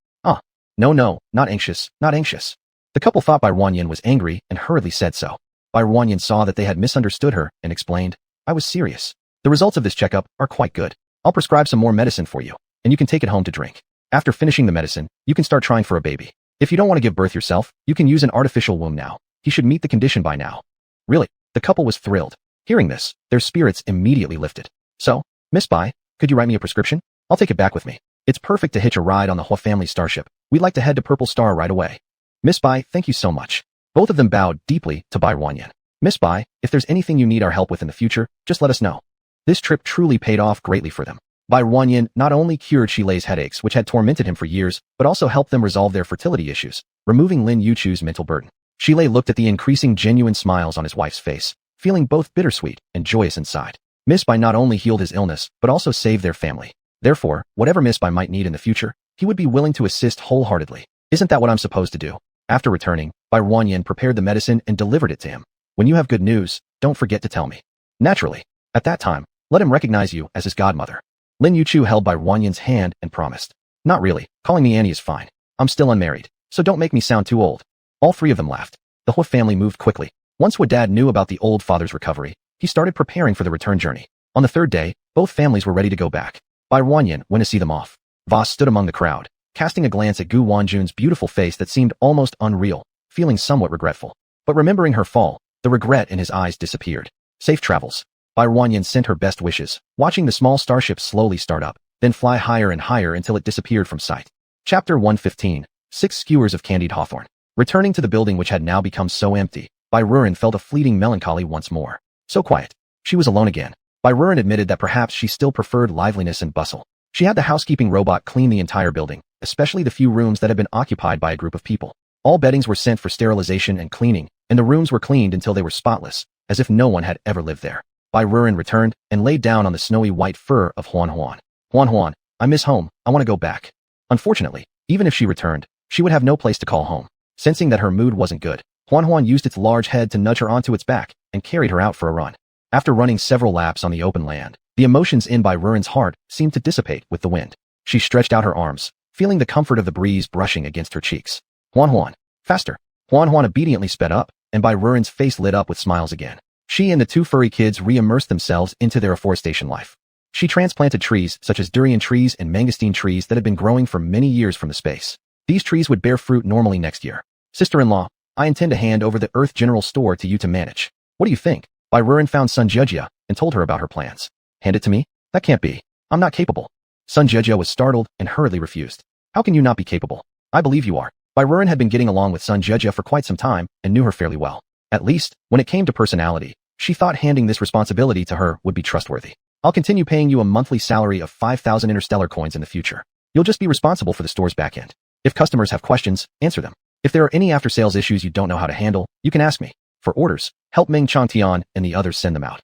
No, not anxious, not anxious. The couple thought Bai Runyuan was angry and hurriedly said so. Bai Runyuan saw that they had misunderstood her and explained, I was serious. The results of this checkup are quite good. I'll prescribe some more medicine for you, and you can take it home to drink. After finishing the medicine, you can start trying for a baby. If you don't want to give birth yourself, you can use an artificial womb now. He should meet the condition by now. Really, the couple was thrilled. Hearing this, their spirits immediately lifted. So, Miss Bai, could you write me a prescription? I'll take it back with me. It's perfect to hitch a ride on the Hu family starship. We'd like to head to Purple Star right away. Miss Bai, thank you so much. Both of them bowed deeply to Bai Runyuan. Miss Bai, if there's anything you need our help with in the future, just let us know. This trip truly paid off greatly for them. Bai Runyuan not only cured Shi Lei's headaches, which had tormented him for years, but also helped them resolve their fertility issues, removing Lin Yuchu's mental burden. Shi Lei looked at the increasing genuine smiles on his wife's face, feeling both bittersweet and joyous inside. Miss Bai not only healed his illness, but also saved their family. Therefore, whatever Miss Bai might need in the future, he would be willing to assist wholeheartedly. Isn't that what I'm supposed to do? After returning, Bai Ruanyan prepared the medicine and delivered it to him. When you have good news, don't forget to tell me. Naturally. At that time, let him recognize you as his godmother. Lin Yuchu held Bai Ruanyan's hand and promised. Not really, calling me Annie is fine. I'm still unmarried, so don't make me sound too old. All three of them laughed. The Hua family moved quickly. Once Hua dad knew about the old father's recovery, he started preparing for the return journey. On the third day, both families were ready to go back. Bai Ruanyan went to see them off. Voss stood among the crowd, casting a glance at Gu Wanjun's beautiful face that seemed almost unreal, feeling somewhat regretful. But remembering her fall, the regret in his eyes disappeared. Safe travels. Bai Ruanyan sent her best wishes, watching the small starship slowly start up, then fly higher and higher until it disappeared from sight. Chapter 115. 6 Skewers of Candied Hawthorn. Returning to the building which had now become so empty, Bai Ruan felt a fleeting melancholy once more. So quiet. She was alone again. Bai Ruan admitted that perhaps she still preferred liveliness and bustle. She had the housekeeping robot clean the entire building, especially the few rooms that had been occupied by a group of people. All beddings were sent for sterilization and cleaning, and the rooms were cleaned until they were spotless, as if no one had ever lived there. Bai Ruan returned and laid down on the snowy white fur of Huan Huan. Huan Huan, I miss home, I want to go back. Unfortunately, even if she returned, she would have no place to call home. Sensing that her mood wasn't good, Huan Huan used its large head to nudge her onto its back and carried her out for a run. After running several laps on the open land, the emotions in Bai Ruan's heart seemed to dissipate with the wind. She stretched out her arms, feeling the comfort of the breeze brushing against her cheeks. Huan Huan, faster. Huan Huan obediently sped up, and Bai Ruan's face lit up with smiles again. She and the two furry kids re-immersed themselves into their afforestation life. She transplanted trees such as durian trees and mangosteen trees that had been growing for many years from the space. These trees would bear fruit normally next year. Sister-in-law, I intend to hand over the Earth General Store to you to manage. What do you think? Bai Ruan found Sun Jejia and told her about her plans. Hand it to me? That can't be. I'm not capable. Sun Jejia was startled and hurriedly refused. How can you not be capable? I believe you are. Bai Ruan had been getting along with Sun Jejia for quite some time and knew her fairly well. At least, when it came to personality, she thought handing this responsibility to her would be trustworthy. I'll continue paying you a monthly salary of 5,000 interstellar coins in the future. You'll just be responsible for the store's backend. If customers have questions, answer them. If there are any after-sales issues you don't know how to handle, you can ask me. For orders, help Ming Changtian and the others send them out.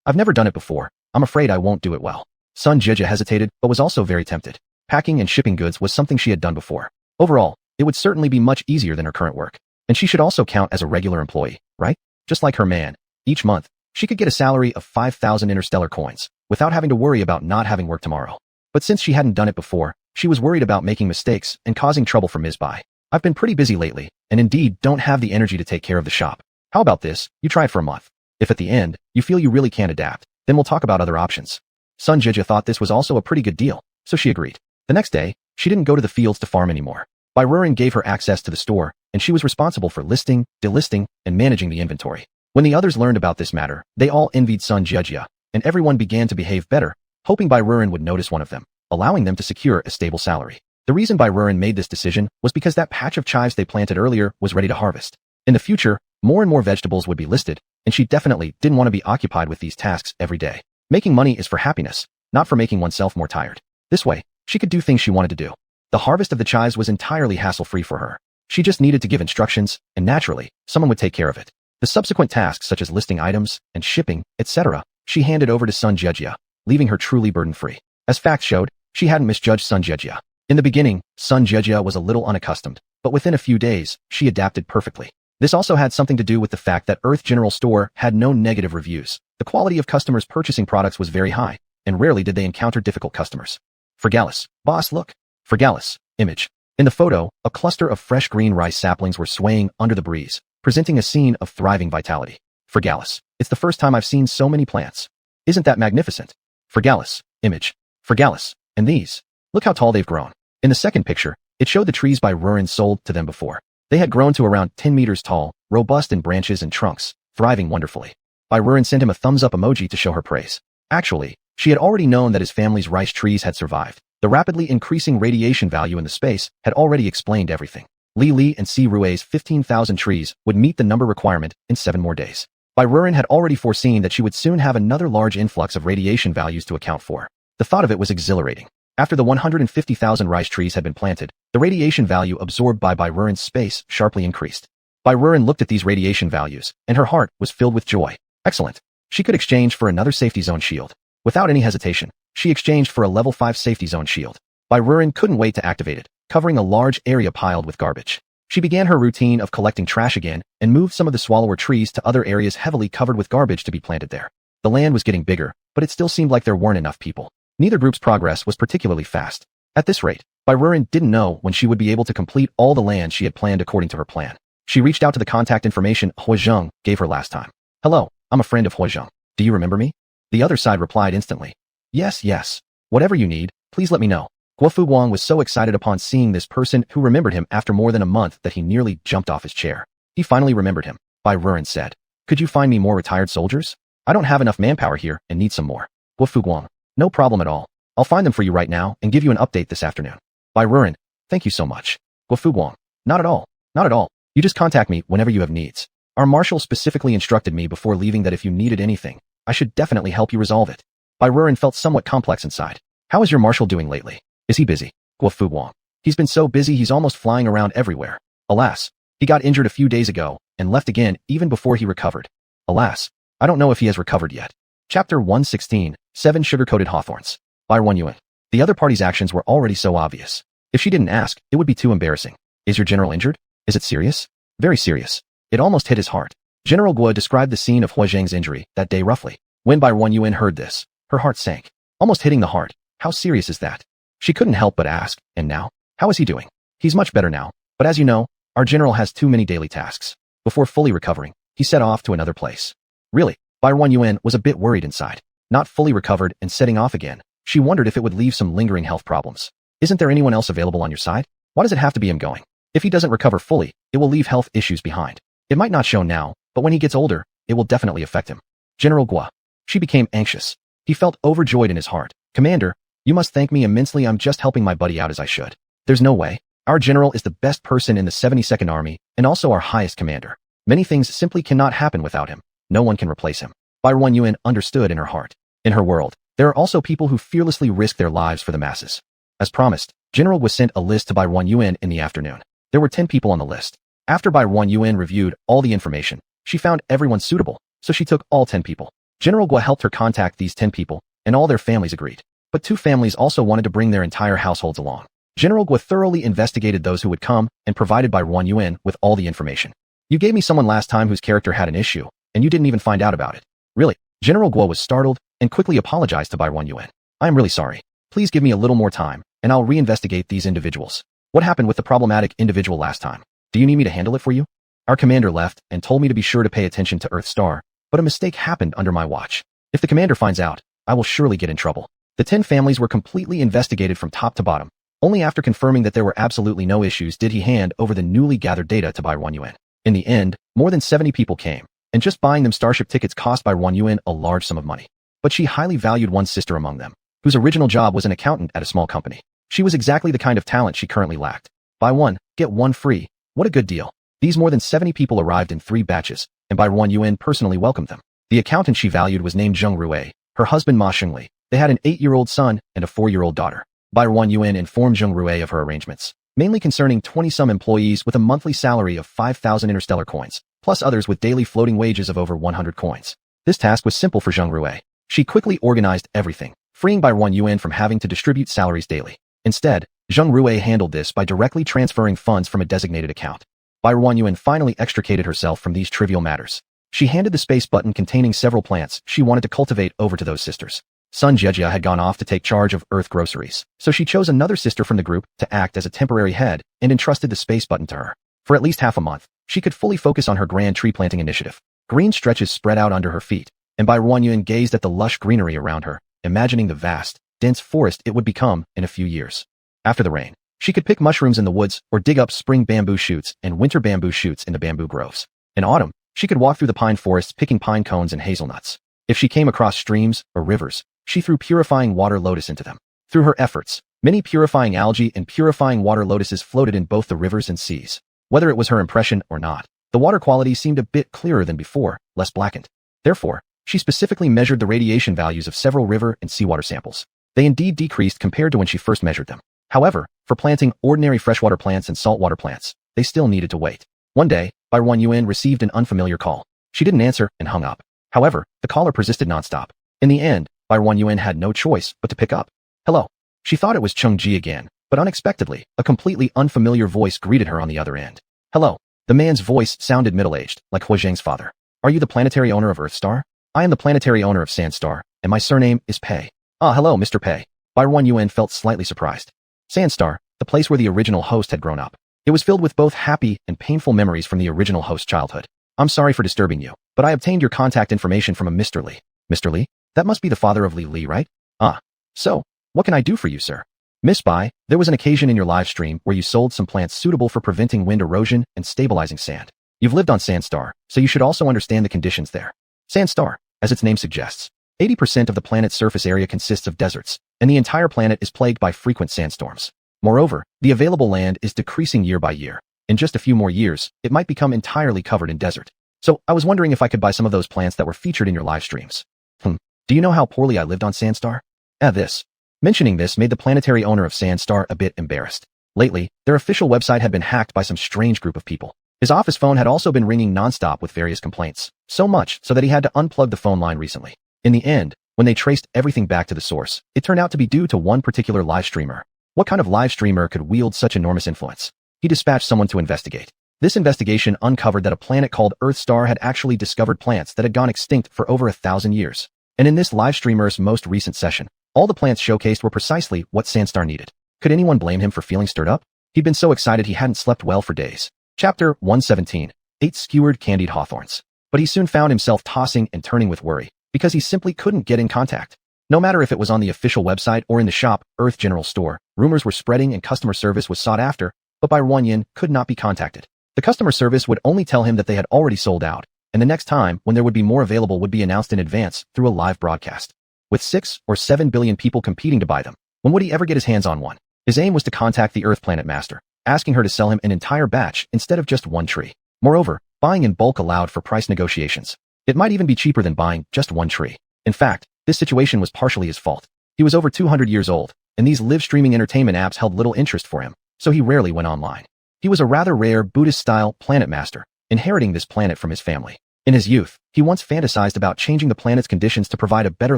I've never done it before. I'm afraid I won't do it well. Sun Jejia hesitated, but was also very tempted. Packing and shipping goods was something she had done before. Overall, it would certainly be much easier than her current work. And she should also count as a regular employee, right? Just like her man. Each month, she could get a salary of 5,000 interstellar coins, without having to worry about not having work tomorrow. But since she hadn't done it before, she was worried about making mistakes and causing trouble for Ms. Bai. I've been pretty busy lately, and indeed don't have the energy to take care of the shop. How about this? You try it for a month. If at the end, you feel you really can't adapt, then we'll talk about other options. Sun Jejia thought this was also a pretty good deal, so she agreed. The next day, she didn't go to the fields to farm anymore. Bai Ruan gave her access to the store, and she was responsible for listing, delisting, and managing the inventory. When the others learned about this matter, they all envied Sun Jejia, and everyone began to behave better, hoping Bai Ruan would notice one of them, allowing them to secure a stable salary. The reason Bai Ruan made this decision was because that patch of chives they planted earlier was ready to harvest. In the future, more and more vegetables would be listed, and she definitely didn't want to be occupied with these tasks every day. Making money is for happiness, not for making oneself more tired. This way, she could do things she wanted to do. The harvest of the chives was entirely hassle-free for her. She just needed to give instructions, and naturally, someone would take care of it. The subsequent tasks such as listing items, and shipping, etc., she handed over to Sun Jejia, leaving her truly burden-free. As facts showed, she hadn't misjudged Sun Jejia. In the beginning, Sun Jejia was a little unaccustomed, but within a few days, she adapted perfectly. This also had something to do with the fact that Earth General Store had no negative reviews. The quality of customers purchasing products was very high, and rarely did they encounter difficult customers. Fergalis, boss, look. Fergalis, image. In the photo, a cluster of fresh green rice saplings were swaying under the breeze, presenting a scene of thriving vitality. Fergalis, it's the first time I've seen so many plants. Isn't that magnificent? Fergalis, image. Fergalis, and these. Look how tall they've grown. In the second picture, it showed the trees Bai Ruan sold to them before. They had grown to around 10 meters tall, robust in branches and trunks, thriving wonderfully. Bai Ruan sent him a thumbs-up emoji to show her praise. Actually, she had already known that his family's rice trees had survived. The rapidly increasing radiation value in the space had already explained everything. Li Li and Si Rue's 15,000 trees would meet the number requirement in 7 more days. Bai Ruan had already foreseen that she would soon have another large influx of radiation values to account for. The thought of it was exhilarating. After the 150,000 rice trees had been planted, the radiation value absorbed by Bai Ruan's space sharply increased. Bai Ruan looked at these radiation values, and her heart was filled with joy. Excellent. She could exchange for another safety zone shield. Without any hesitation, she exchanged for a level 5 safety zone shield. Barren couldn't wait to activate it, covering a large area piled with garbage. She began her routine of collecting trash again and moved some of the swallower trees to other areas heavily covered with garbage to be planted there. The land was getting bigger, but it still seemed like there weren't enough people. Neither group's progress was particularly fast. At this rate, Barren didn't know when she would be able to complete all the land she had planned according to her plan. She reached out to the contact information Huozheng gave her last time. Hello, I'm a friend of Huozheng. Do you remember me? The other side replied instantly. Yes. Whatever you need, please let me know. Guofu Wang was so excited upon seeing this person who remembered him after more than a month that he nearly jumped off his chair. He finally remembered him. Barren said, could you find me more retired soldiers? I don't have enough manpower here and need some more. Guofu Wang, no problem at all. I'll find them for you right now and give you an update this afternoon. Barren, thank you so much. Guofu Wang, not at all. You just contact me whenever you have needs. Our marshal specifically instructed me before leaving that if you needed anything, I should definitely help you resolve it. Barren felt somewhat complex inside. How is your marshal doing lately? Is he busy? Guofu Wang. He's been so busy he's almost flying around everywhere. Alas, he got injured a few days ago and left again even before he recovered. Alas, I don't know if he has recovered yet. Chapter 116, 7 Sugar-Coated Hawthorns. Barren Yuan. The other party's actions were already so obvious. If she didn't ask, it would be too embarrassing. Is your general injured? Is it serious? Very serious. It almost hit his heart. General Guo described the scene of Huozheng's injury that day roughly. When Barren Yuan heard this, her heart sank, almost hitting the heart. How serious is that? She couldn't help but ask, and now? How is he doing? He's much better now, but as you know, our general has too many daily tasks. Before fully recovering, he set off to another place. Really, Barren Yuan was a bit worried inside. Not fully recovered and setting off again, she wondered if it would leave some lingering health problems. Isn't there anyone else available on your side? Why does it have to be him going? If he doesn't recover fully, it will leave health issues behind. It might not show now, but when he gets older, it will definitely affect him. General Guo. She became anxious. He felt overjoyed in his heart. Commander, you must thank me immensely. I'm just helping my buddy out as I should. There's no way. Our general is the best person in the 72nd Army and also our highest commander. Many things simply cannot happen without him. No one can replace him. Barren Yuan understood in her heart. In her world, there are also people who fearlessly risk their lives for the masses. As promised, General Guo sent a list to Barren Yuan in the afternoon. There were 10 people on the list. After Barren Yuan reviewed all the information, she found everyone suitable, so she took all 10 people. General Guo helped her contact these 10 people, and all their families agreed. But 2 families also wanted to bring their entire households along. General Guo thoroughly investigated those who would come and provided Barren Yuan with all the information. You gave me someone last time whose character had an issue, and you didn't even find out about it. Really? General Guo was startled and quickly apologized to Barren Yuan. I am really sorry. Please give me a little more time, and I'll reinvestigate these individuals. What happened with the problematic individual last time? Do you need me to handle it for you? Our commander left and told me to be sure to pay attention to Earth Star, but a mistake happened under my watch. If the commander finds out, I will surely get in trouble. The 10 families were completely investigated from top to bottom. Only after confirming that there were absolutely no issues did he hand over the newly gathered data to Barren Yuan. In the end, more than 70 people came, and just buying them starship tickets cost Barren Yuan a large sum of money. But she highly valued one sister among them, whose original job was an accountant at a small company. She was exactly the kind of talent she currently lacked. Buy one, get one free. What a good deal. These more than 70 people arrived in 3 batches, and Barren Yuan personally welcomed them. The accountant she valued was named Zheng Rui, her husband Ma Shengli. They had an 8-year-old son and a 4-year-old daughter. Barren Yuan informed Zheng Rui of her arrangements, mainly concerning 20-some employees with a monthly salary of 5,000 interstellar coins, plus others with daily floating wages of over 100 coins. This task was simple for Zheng Rui. She quickly organized everything, freeing Barren Yuan from having to distribute salaries daily. Instead, Zheng Rui handled this by directly transferring funds from a designated account. Barren Yuan finally extricated herself from these trivial matters. She handed the space button containing several plants she wanted to cultivate over to those sisters. Sun Jejia had gone off to take charge of Earth groceries, so she chose another sister from the group to act as a temporary head and entrusted the space button to her. For at least half a month, she could fully focus on her grand tree planting initiative. Green stretches spread out under her feet, and Barren Yuan gazed at the lush greenery around her, imagining the vast, dense forest it would become in a few years. After the rain, she could pick mushrooms in the woods or dig up spring bamboo shoots and winter bamboo shoots in the bamboo groves. In autumn, she could walk through the pine forests picking pine cones and hazelnuts. If she came across streams or rivers, she threw purifying water lotus into them. Through her efforts, many purifying algae and purifying water lotuses floated in both the rivers and seas. Whether it was her impression or not, the water quality seemed a bit clearer than before, less blackened. Therefore, she specifically measured the radiation values of several river and seawater samples. They indeed decreased compared to when she first measured them. However, for planting ordinary freshwater plants and saltwater plants, they still needed to wait. One day, Barren Yuan received an unfamiliar call. She didn't answer and hung up. However, the caller persisted nonstop. In the end, Barren Yuan had no choice but to pick up. Hello. She thought it was Chung Ji again, but unexpectedly, a completely unfamiliar voice greeted her on the other end. Hello. The man's voice sounded middle-aged, like Hua Zhang's father. Are you the planetary owner of Earthstar? I am the planetary owner of Sandstar, and my surname is Pei. Ah, hello, Mr. Pei. Barren Yuan felt slightly surprised. Sandstar, the place where the original host had grown up. It was filled with both happy and painful memories from the original host's childhood. I'm sorry for disturbing you, but I obtained your contact information from a Mr. Li. Mr. Li? That must be the father of Li, right? Ah. So, what can I do for you, sir? Miss Bai, there was an occasion in your live stream where you sold some plants suitable for preventing wind erosion and stabilizing sand. You've lived on Sandstar, so you should also understand the conditions there. Sandstar, as its name suggests, 80% of the planet's surface area consists of deserts, and the entire planet is plagued by frequent sandstorms. Moreover, the available land is decreasing year by year. In just a few more years, it might become entirely covered in desert. So, I was wondering if I could buy some of those plants that were featured in your live streams. Do you know how poorly I lived on Sandstar? This. Mentioning this made the planetary owner of Sandstar a bit embarrassed. Lately, their official website had been hacked by some strange group of people. His office phone had also been ringing nonstop with various complaints, so much so that he had to unplug the phone line recently. In the end, when they traced everything back to the source, it turned out to be due to one particular live streamer. What kind of live streamer could wield such enormous influence? He dispatched someone to investigate. This investigation uncovered that a planet called Earthstar had actually discovered plants that had gone extinct for over 1,000 years. And in this live streamer's most recent session, all the plants showcased were precisely what Sandstar needed. Could anyone blame him for feeling stirred up? He'd been so excited he hadn't slept well for days. Chapter 117. 8 Skewered Candied Hawthorns. But he soon found himself tossing and turning with worry, because he simply couldn't get in contact. No matter if it was on the official website or in the shop, Earth General Store, rumors were spreading and customer service was sought after, but Barren Yuan could not be contacted. The customer service would only tell him that they had already sold out, and the next time when there would be more available would be announced in advance through a live broadcast. With 6 or 7 billion people competing to buy them, when would he ever get his hands on one? His aim was to contact the Earth Planet Master, asking her to sell him an entire batch instead of just one tree. Moreover, buying in bulk allowed for price negotiations. It might even be cheaper than buying just one tree. In fact, this situation was partially his fault. He was over 200 years old, and these live streaming entertainment apps held little interest for him, so he rarely went online. He was a rather rare Buddhist-style planet master, inheriting this planet from his family. In his youth, he once fantasized about changing the planet's conditions to provide a better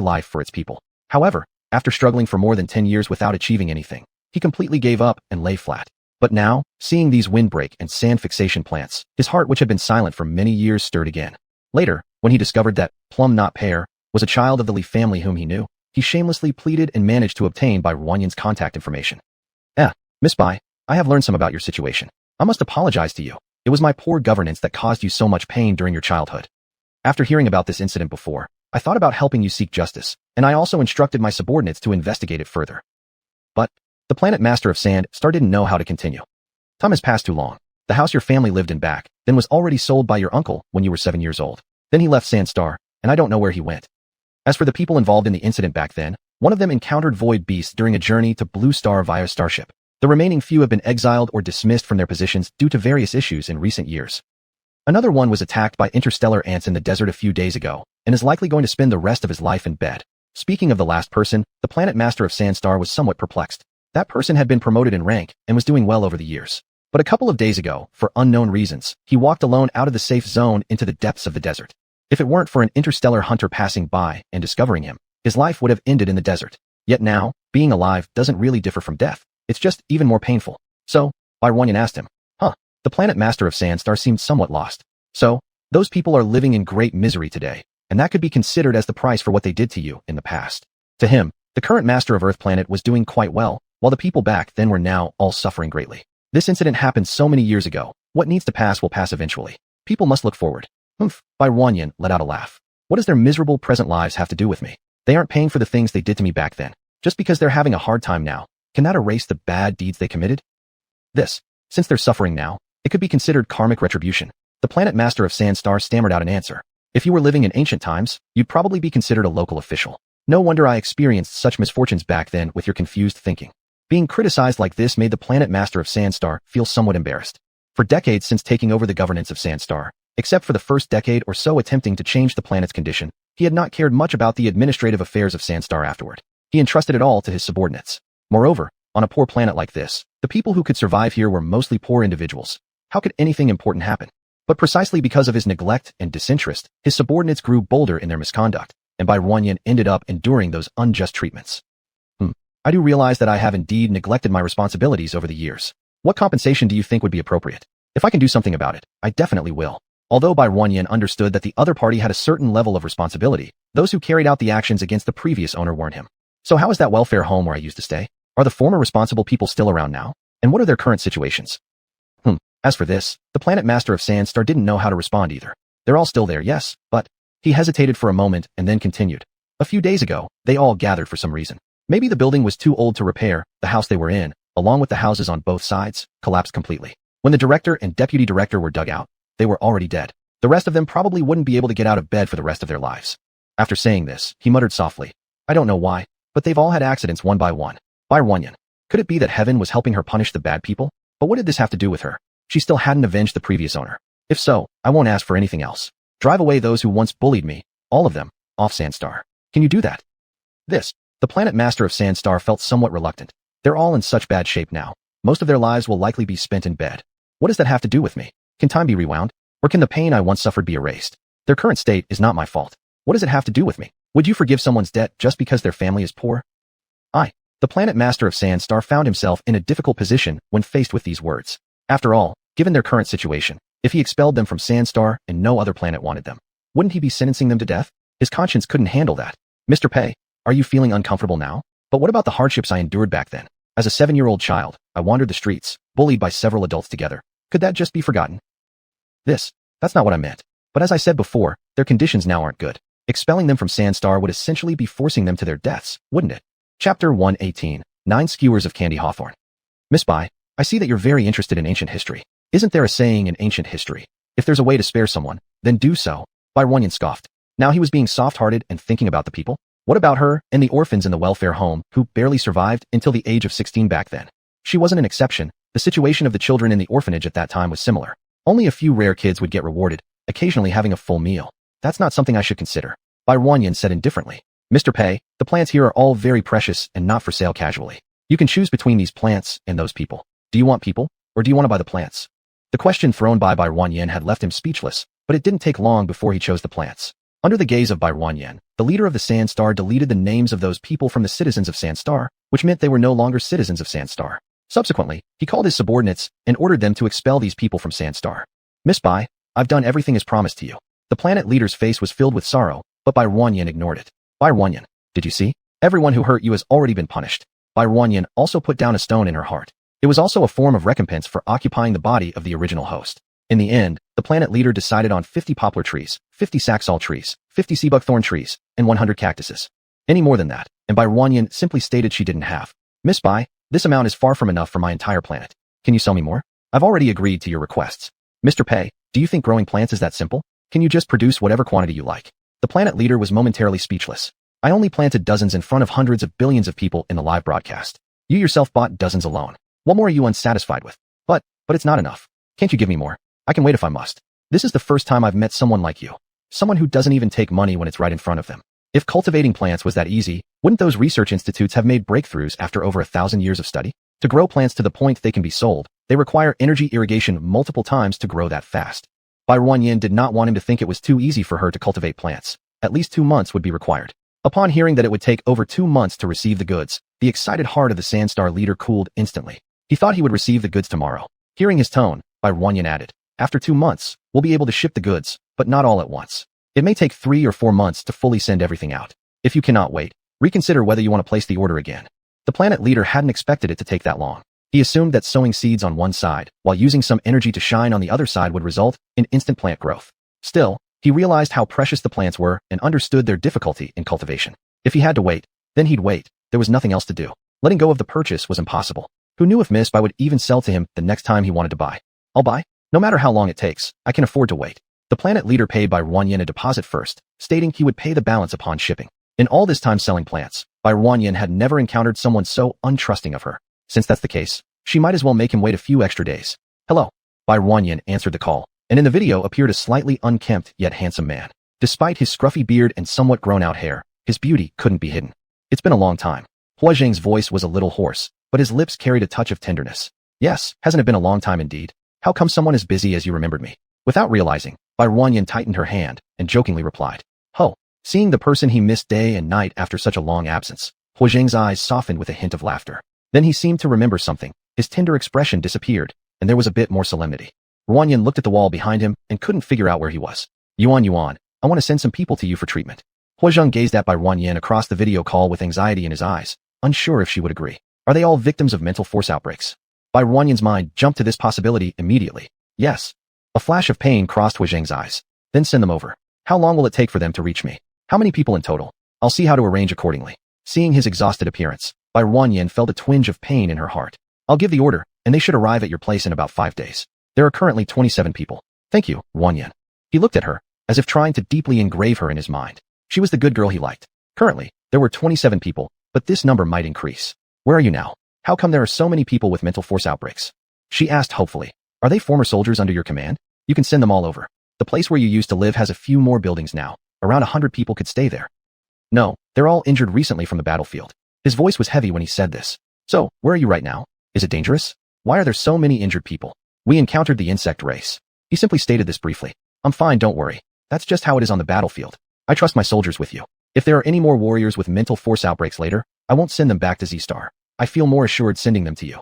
life for its people. However, after struggling for more than 10 years without achieving anything, he completely gave up and lay flat. But now, seeing these windbreak and sand fixation plants, his heart, which had been silent for many years, stirred again. Later, when he discovered that Plum Not Pear was a child of the Lee family whom he knew, he shamelessly pleaded and managed to obtain Barren Yuan's contact information. Miss Bai, I have learned some about your situation. I must apologize to you. It was my poor governance that caused you so much pain during your childhood. After hearing about this incident before, I thought about helping you seek justice, and I also instructed my subordinates to investigate it further. But the planet master of Sandstar didn't know how to continue. Time has passed too long. The house your family lived in back then was already sold by your uncle when you were 7 years old. Then he left Sandstar, and I don't know where he went. As for the people involved in the incident back then, one of them encountered void beasts during a journey to Blue Star via starship. The remaining few have been exiled or dismissed from their positions due to various issues in recent years. Another one was attacked by interstellar ants in the desert a few days ago, and is likely going to spend the rest of his life in bed. Speaking of the last person, the planet master of Sandstar was somewhat perplexed. That person had been promoted in rank and was doing well over the years. But a couple of days ago, for unknown reasons, he walked alone out of the safe zone into the depths of the desert. If it weren't for an interstellar hunter passing by and discovering him, his life would have ended in the desert. Yet now, being alive doesn't really differ from death. It's just even more painful. So, Barren Yuan asked him, The planet master of Sandstar seemed somewhat lost. So, those people are living in great misery today, and that could be considered as the price for what they did to you in the past. To him, the current master of Earth Planet was doing quite well, while the people back then were now all suffering greatly. This incident happened so many years ago. What needs to pass will pass eventually. People must look forward. Barren Yuan let out a laugh. What does their miserable present lives have to do with me? They aren't paying for the things they did to me back then. Just because they're having a hard time now, can that erase the bad deeds they committed? Since they're suffering now, it could be considered karmic retribution. The planet master of Sandstar stammered out an answer. If you were living in ancient times, you'd probably be considered a local official. No wonder I experienced such misfortunes back then with your confused thinking. Being criticized like this made the planet master of Sandstar feel somewhat embarrassed. For decades since taking over the governance of Sandstar, except for the first decade or so attempting to change the planet's condition, he had not cared much about the administrative affairs of Sandstar afterward. He entrusted it all to his subordinates. Moreover, on a poor planet like this, the people who could survive here were mostly poor individuals. How could anything important happen? But precisely because of his neglect and disinterest, his subordinates grew bolder in their misconduct, and Bai Ruanyan ended up enduring those unjust treatments. I do realize that I have indeed neglected my responsibilities over the years. What compensation do you think would be appropriate? If I can do something about it, I definitely will. Although Bai Ruanyan understood that the other party had a certain level of responsibility, those who carried out the actions against the previous owner weren't him. So how is that welfare home where I used to stay? Are the former responsible people still around now? And what are their current situations? As for this, the planet master of Sandstar didn't know how to respond either. They're all still there, yes, but... He hesitated for a moment and then continued. A few days ago, they all gathered for some reason. Maybe the building was too old to repair, the house they were in, along with the houses on both sides, collapsed completely. When the director and deputy director were dug out, they were already dead. The rest of them probably wouldn't be able to get out of bed for the rest of their lives. After saying this, he muttered softly. I don't know why, but they've all had accidents one by one. Bai Ruanyan. Could it be that heaven was helping her punish the bad people? But what did this have to do with her? She still hadn't avenged the previous owner. If so, I won't ask for anything else. Drive away those who once bullied me, all of them, off Sandstar. Can you do that? The planet master of Sandstar felt somewhat reluctant. They're all in such bad shape now. Most of their lives will likely be spent in bed. What does that have to do with me? Can time be rewound? Or can the pain I once suffered be erased? Their current state is not my fault. What does it have to do with me? Would you forgive someone's debt just because their family is poor? The planet master of Sandstar found himself in a difficult position when faced with these words. After all, given their current situation, if he expelled them from Sandstar and no other planet wanted them, wouldn't he be sentencing them to death? His conscience couldn't handle that. Mr. Pei, are you feeling uncomfortable now? But what about the hardships I endured back then? As a 7-year-old child, I wandered the streets, bullied by several adults together. Could that just be forgotten? That's not what I meant. But as I said before, their conditions now aren't good. Expelling them from Sandstar would essentially be forcing them to their deaths, wouldn't it? Chapter 118, 9 Skewers of Candy Hawthorne. Miss Bai, I see that you're very interested in ancient history. Isn't there a saying in ancient history? If there's a way to spare someone, then do so. Bai Ruanyan scoffed. Now he was being soft-hearted and thinking about the people. What about her and the orphans in the welfare home who barely survived until the age of 16 back then? She wasn't an exception. The situation of the children in the orphanage at that time was similar. Only a few rare kids would get rewarded, occasionally having a full meal. That's not something I should consider. Bai Ruanyan said indifferently. Mr. Pei, the plants here are all very precious and not for sale casually. You can choose between these plants and those people. Do you want people, or do you want to buy the plants? The question thrown by Bai Ruanyan had left him speechless, but it didn't take long before he chose the plants. Under the gaze of Bai Ruanyan, the leader of the Sandstar deleted the names of those people from the citizens of Sandstar, which meant they were no longer citizens of Sandstar. Subsequently, he called his subordinates and ordered them to expel these people from Sandstar. Miss Bai, I've done everything as promised to you. The planet leader's face was filled with sorrow, but Bai Ruanyan ignored it. Bai Ruanyan, did you see? Everyone who hurt you has already been punished. Bai Ruanyan also put down a stone in her heart. It was also a form of recompense for occupying the body of the original host. In the end, the planet leader decided on 50 poplar trees, 50 saxaul trees, 50 sea buckthorn trees, and 100 cactuses. Any more than that, and Bai Ruanyan simply stated she didn't have. Miss Bai, this amount is far from enough for my entire planet. Can you sell me more? I've already agreed to your requests. Mr. Pei, do you think growing plants is that simple? Can you just produce whatever quantity you like? The planet leader was momentarily speechless. I only planted dozens in front of hundreds of billions of people in the live broadcast. You yourself bought dozens alone. What more are you unsatisfied with? But it's not enough. Can't you give me more? I can wait if I must. This is the first time I've met someone like you. Someone who doesn't even take money when it's right in front of them. If cultivating plants was that easy, wouldn't those research institutes have made breakthroughs after over 1,000 years of study? To grow plants to the point they can be sold, they require energy irrigation multiple times to grow that fast. Bai Ruanyan did not want him to think it was too easy for her to cultivate plants. At least 2 months would be required. Upon hearing that it would take over 2 months to receive the goods, the excited heart of the Sandstar leader cooled instantly. He thought he would receive the goods tomorrow. Hearing his tone, Bai Ruanyan added, after 2 months, we'll be able to ship the goods, but not all at once. It may take 3 or 4 months to fully send everything out. If you cannot wait, reconsider whether you want to place the order again. The planet leader hadn't expected it to take that long. He assumed that sowing seeds on one side, while using some energy to shine on the other side would result in instant plant growth. Still, he realized how precious the plants were and understood their difficulty in cultivation. If he had to wait, then he'd wait. There was nothing else to do. Letting go of the purchase was impossible. Who knew if Miss Bai would even sell to him the next time he wanted to buy? I'll buy. No matter how long it takes, I can afford to wait. The planet leader paid Bai Ruanyan a deposit first, stating he would pay the balance upon shipping. In all this time selling plants, Bai Ruanyan had never encountered someone so untrusting of her. Since that's the case, she might as well make him wait a few extra days. Hello. Bai Ruanyan answered the call, and in the video appeared a slightly unkempt yet handsome man. Despite his scruffy beard and somewhat grown-out hair, his beauty couldn't be hidden. It's been a long time. Hua Zhang's voice was a little hoarse, but his lips carried a touch of tenderness. Yes, hasn't it been a long time indeed? How come someone as busy as you remembered me? Without realizing, Bai Ruanyan tightened her hand and jokingly replied, "Ho." Seeing the person he missed day and night after such a long absence, Huo Zheng's eyes softened with a hint of laughter. Then he seemed to remember something. His tender expression disappeared, and there was a bit more solemnity. Ruanyan looked at the wall behind him and couldn't figure out where he was. Yuan, I want to send some people to you for treatment." Huo Zheng gazed at Bai Ruanyan across the video call with anxiety in his eyes, unsure if she would agree. Are they all victims of mental force outbreaks? Bai Ruanyan's mind jumped to this possibility immediately. Yes. A flash of pain crossed Huo Zheng's eyes. Then send them over. How long will it take for them to reach me? How many people in total? I'll see how to arrange accordingly. Seeing his exhausted appearance, Bai Ruanyan felt a twinge of pain in her heart. I'll give the order, and they should arrive at your place in about 5 days. There are currently 27 people. Thank you, Ruanyan. He looked at her, as if trying to deeply engrave her in his mind. She was the good girl he liked. Currently, there were 27 people, but this number might increase. Where are you now? How come there are so many people with mental force outbreaks? She asked hopefully. Are they former soldiers under your command? You can send them all over. The place where you used to live has a few more buildings now. Around 100 people could stay there. No, they're all injured recently from the battlefield. His voice was heavy when he said this. So, where are you right now? Is it dangerous? Why are there so many injured people? We encountered the insect race. He simply stated this briefly. I'm fine, don't worry. That's just how it is on the battlefield. I trust my soldiers with you. If there are any more warriors with mental force outbreaks later, I won't send them back to Z-Star. I feel more assured sending them to you.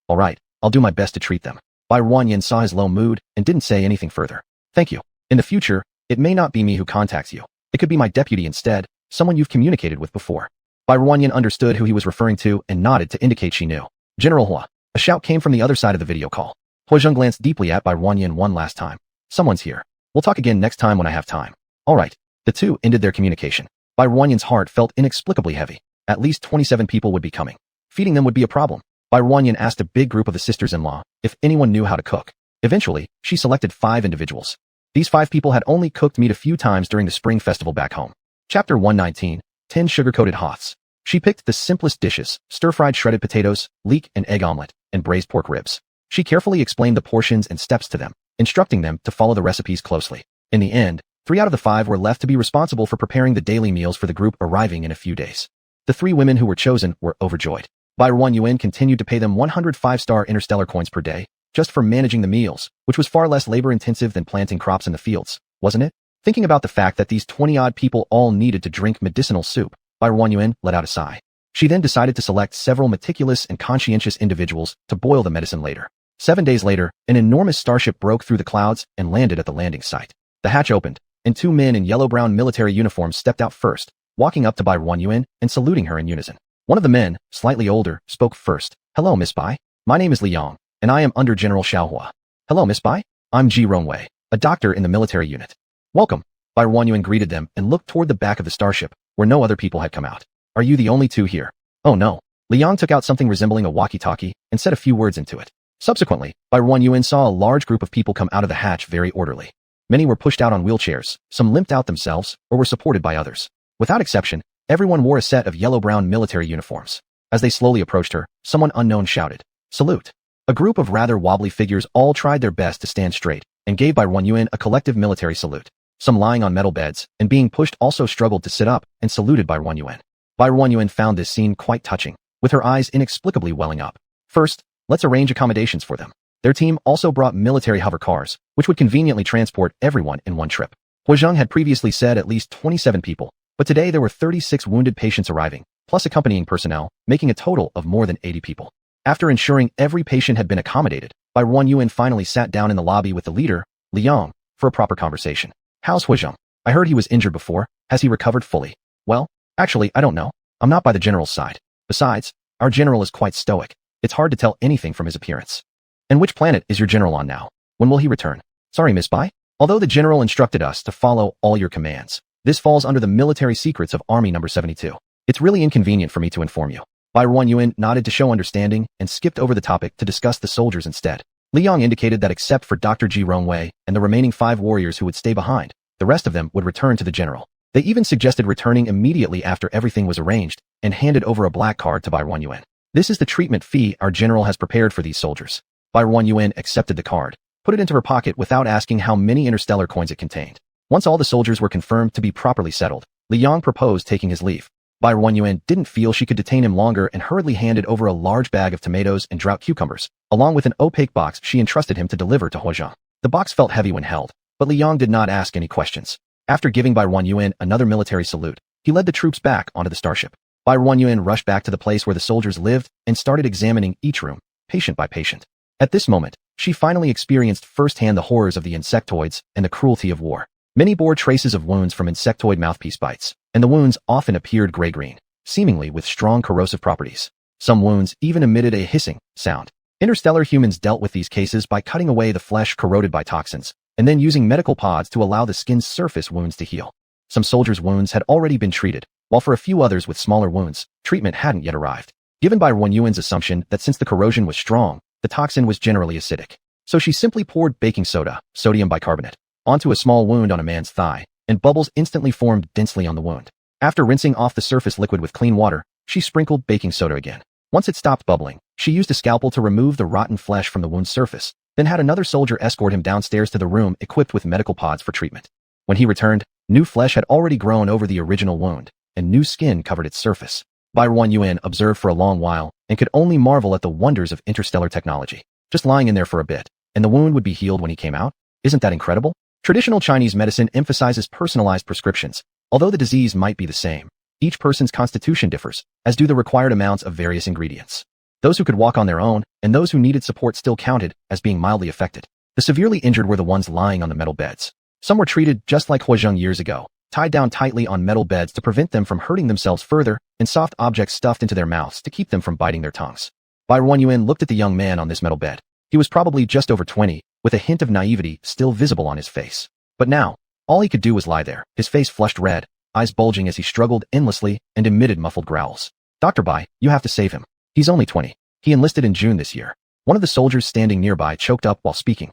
Alright, I'll do my best to treat them. Bai Ruanyan saw his low mood and didn't say anything further. Thank you. In the future, it may not be me who contacts you. It could be my deputy instead, someone you've communicated with before. Bai Ruanyan understood who he was referring to and nodded to indicate she knew. General Hua. A shout came from the other side of the video call. Huo Zheng glanced deeply at Bai Ruanyan one last time. Someone's here. We'll talk again next time when I have time. Alright. The two ended their communication. Bai Ruanyan's heart felt inexplicably heavy. At least 27 people would be coming. Feeding them would be a problem. Bai Ruanyan asked a big group of the sisters-in-law if anyone knew how to cook. Eventually, she selected 5 individuals. These 5 people had only cooked meat a few times during the spring festival back home. Chapter 119, 10 sugar-coated hoths. She picked the simplest dishes, stir-fried shredded potatoes, leek and egg omelet, and braised pork ribs. She carefully explained the portions and steps to them, instructing them to follow the recipes closely. In the end, 3 out of the 5 were left to be responsible for preparing the daily meals for the group arriving in a few days. The 3 women who were chosen were overjoyed. Bai Ruanyan continued to pay them 100 5-star interstellar coins per day, just for managing the meals, which was far less labor-intensive than planting crops in the fields, wasn't it? Thinking about the fact that these 20-odd people all needed to drink medicinal soup, Bai Ruanyan let out a sigh. She then decided to select several meticulous and conscientious individuals to boil the medicine later. 7 days later, an enormous starship broke through the clouds and landed at the landing site. The hatch opened, and 2 men in yellow-brown military uniforms stepped out first, walking up to Bai Ruanyan and saluting her in unison. One of the men, slightly older, spoke first. Hello, Miss Bai. My name is Liang, and I am under General Xiaohua. Hello, Miss Bai. I'm Ji Rongwei, a doctor in the military unit. Welcome. Bai Ruanyan greeted them and looked toward the back of the starship, where no other people had come out. Are you the only 2 here? Oh no. Liang took out something resembling a walkie-talkie and said a few words into it. Subsequently, Bai Ruanyan saw a large group of people come out of the hatch very orderly. Many were pushed out on wheelchairs, some limped out themselves, or were supported by others. Without exception, everyone wore a set of yellow-brown military uniforms. As they slowly approached her, someone unknown shouted, "Salute." A group of rather wobbly figures all tried their best to stand straight and gave Bai Ruanyan a collective military salute. Some lying on metal beds and being pushed also struggled to sit up and saluted Bai Ruanyan. Bai Ruanyan found this scene quite touching, with her eyes inexplicably welling up. First, let's arrange accommodations for them. Their team also brought military hover cars, which would conveniently transport everyone in one trip. Huo Zheng had previously said at least 27 people, but today there were 36 wounded patients arriving, plus accompanying personnel, making a total of more than 80 people. After ensuring every patient had been accommodated, Bai Ruanyan finally sat down in the lobby with the leader, Liang, for a proper conversation. How's Huo Zheng? I heard he was injured before. Has he recovered fully? Well, actually, I don't know. I'm not by the general's side. Besides, our general is quite stoic. It's hard to tell anything from his appearance. And which planet is your general on now? When will he return? Sorry, Miss Bai. Although the general instructed us to follow all your commands, this falls under the military secrets of Army No. 72. It's really inconvenient for me to inform you. Bai Ruanyan nodded to show understanding and skipped over the topic to discuss the soldiers instead. Liang indicated that except for Dr. Ji Rongwei and the remaining 5 warriors who would stay behind, the rest of them would return to the general. They even suggested returning immediately after everything was arranged and handed over a black card to Bai Ruanyan. This is the treatment fee our general has prepared for these soldiers. Bai Ruanyan accepted the card, put it into her pocket without asking how many interstellar coins it contained. Once all the soldiers were confirmed to be properly settled, Liang proposed taking his leave. Bai Ruanyan didn't feel she could detain him longer and hurriedly handed over a large bag of tomatoes and drought cucumbers, along with an opaque box she entrusted him to deliver to Huo Zheng. The box felt heavy when held, but Li Yang did not ask any questions. After giving Bai Ruanyuan another military salute, he led the troops back onto the starship. Bai Ruanyuan rushed back to the place where the soldiers lived and started examining each room, patient by patient. At this moment, she finally experienced firsthand the horrors of the insectoids and the cruelty of war. Many bore traces of wounds from insectoid mouthpiece bites, and the wounds often appeared gray-green, seemingly with strong corrosive properties. Some wounds even emitted a hissing sound. Interstellar humans dealt with these cases by cutting away the flesh corroded by toxins, and then using medical pods to allow the skin's surface wounds to heal. Some soldiers' wounds had already been treated, while for a few others with smaller wounds, treatment hadn't yet arrived. Given by Ruanyuan's assumption that since the corrosion was strong, the toxin was generally acidic. So she simply poured baking soda, sodium bicarbonate, onto a small wound on a man's thigh, and bubbles instantly formed densely on the wound. After rinsing off the surface liquid with clean water, she sprinkled baking soda again. Once it stopped bubbling, she used a scalpel to remove the rotten flesh from the wound's surface, then had another soldier escort him downstairs to the room equipped with medical pods for treatment. When he returned, new flesh had already grown over the original wound, and new skin covered its surface. Bai Ruanyuan observed for a long while and could only marvel at the wonders of interstellar technology. Just lying in there for a bit, and the wound would be healed when he came out? Isn't that incredible? Traditional Chinese medicine emphasizes personalized prescriptions. Although the disease might be the same, each person's constitution differs, as do the required amounts of various ingredients. Those who could walk on their own, and those who needed support still counted as being mildly affected. The severely injured were the ones lying on the metal beds. Some were treated just like Huozheng years ago, tied down tightly on metal beds to prevent them from hurting themselves further, and soft objects stuffed into their mouths to keep them from biting their tongues. Bai Ruanyuan looked at the young man on this metal bed. He was probably just over 20, with a hint of naivety still visible on his face. But now, all he could do was lie there, his face flushed red, eyes bulging as he struggled endlessly and emitted muffled growls. Dr. Bai, you have to save him. He's only 20. He enlisted in June this year. One of the soldiers standing nearby choked up while speaking.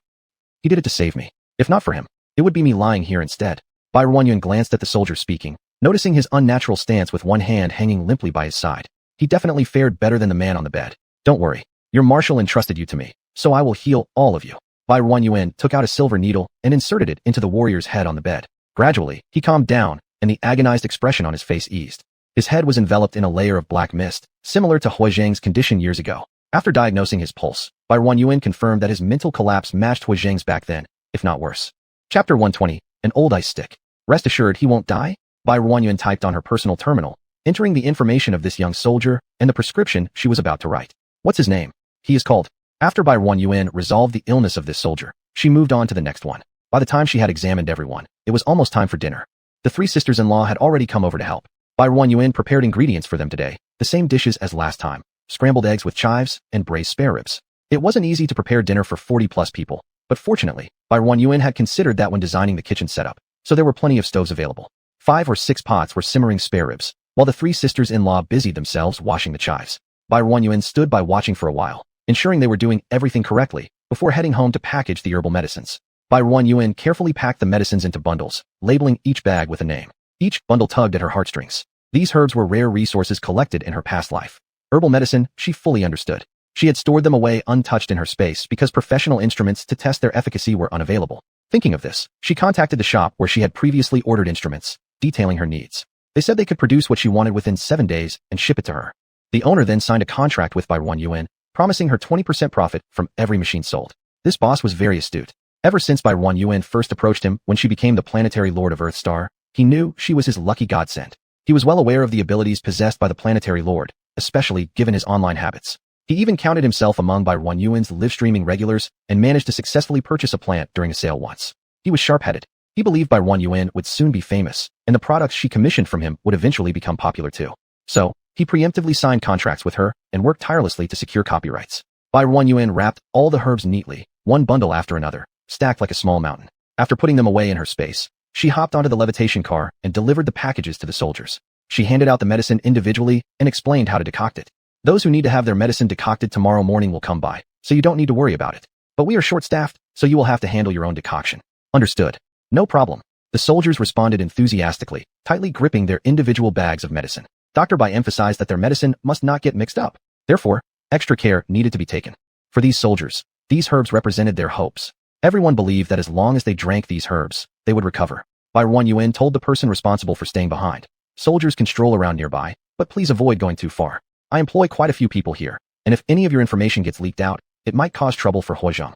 He did it to save me. If not for him, it would be me lying here instead. Bai Ruanyuan glanced at the soldier speaking, noticing his unnatural stance with one hand hanging limply by his side. He definitely fared better than the man on the bed. Don't worry. Your marshal entrusted you to me, so I will heal all of you. Bai Ruanyuan took out a silver needle and inserted it into the warrior's head on the bed. Gradually, he calmed down, and the agonized expression on his face eased. His head was enveloped in a layer of black mist, similar to Huozheng's condition years ago. After diagnosing his pulse, Bai Ruanyuan confirmed that his mental collapse matched Huozheng's back then, if not worse. Chapter 120, An Old Ice Stick. Rest assured he won't die? Bai Ruanyuan typed on her personal terminal, entering the information of this young soldier and the prescription she was about to write. What's his name? He is called. After Bai Ruanyuan resolved the illness of this soldier, she moved on to the next one. By the time she had examined everyone, it was almost time for dinner. The three sisters-in-law had already come over to help. Bai Ruanyuan prepared ingredients for them today, the same dishes as last time, scrambled eggs with chives and braised spare ribs. It wasn't easy to prepare dinner for 40-plus people, but fortunately, Bai Ruanyuan had considered that when designing the kitchen setup, so there were plenty of stoves available. 5 or 6 pots were simmering spare ribs, while the three sisters-in-law busied themselves washing the chives. Bai Ruanyuan stood by watching for a while, ensuring they were doing everything correctly, before heading home to package the herbal medicines. Bai Ruanyuan carefully packed the medicines into bundles, labeling each bag with a name. Each bundle tugged at her heartstrings. These herbs were rare resources collected in her past life. Herbal medicine, she fully understood. She had stored them away untouched in her space because professional instruments to test their efficacy were unavailable. Thinking of this, she contacted the shop where she had previously ordered instruments, detailing her needs. They said they could produce what she wanted within 7 days and ship it to her. The owner then signed a contract with Bai Ruanyuan, promising her 20% profit from every machine sold. This boss was very astute. Ever since Bai Ruanyuan first approached him when she became the planetary lord of Earthstar, he knew she was his lucky godsend. He was well aware of the abilities possessed by the planetary lord, especially given his online habits. He even counted himself among Bai Ruanyuan's live-streaming regulars and managed to successfully purchase a plant during a sale once. He was sharp-headed. He believed Bai Ruanyuan would soon be famous, and the products she commissioned from him would eventually become popular too. So, he preemptively signed contracts with her and worked tirelessly to secure copyrights. Bai Ruanyuan wrapped all the herbs neatly, one bundle after another, stacked like a small mountain. After putting them away in her space, she hopped onto the levitation car and delivered the packages to the soldiers. She handed out the medicine individually and explained how to decoct it. Those who need to have their medicine decocted tomorrow morning will come by, so you don't need to worry about it. But we are short-staffed, so you will have to handle your own decoction. Understood. No problem. The soldiers responded enthusiastically, tightly gripping their individual bags of medicine. Dr. Bai emphasized that their medicine must not get mixed up. Therefore, extra care needed to be taken. For these soldiers, these herbs represented their hopes. Everyone believed that as long as they drank these herbs, they would recover. Bai Ruanyuan told the person responsible for staying behind. Soldiers can stroll around nearby, but please avoid going too far. I employ quite a few people here, and if any of your information gets leaked out, it might cause trouble for Huozheng.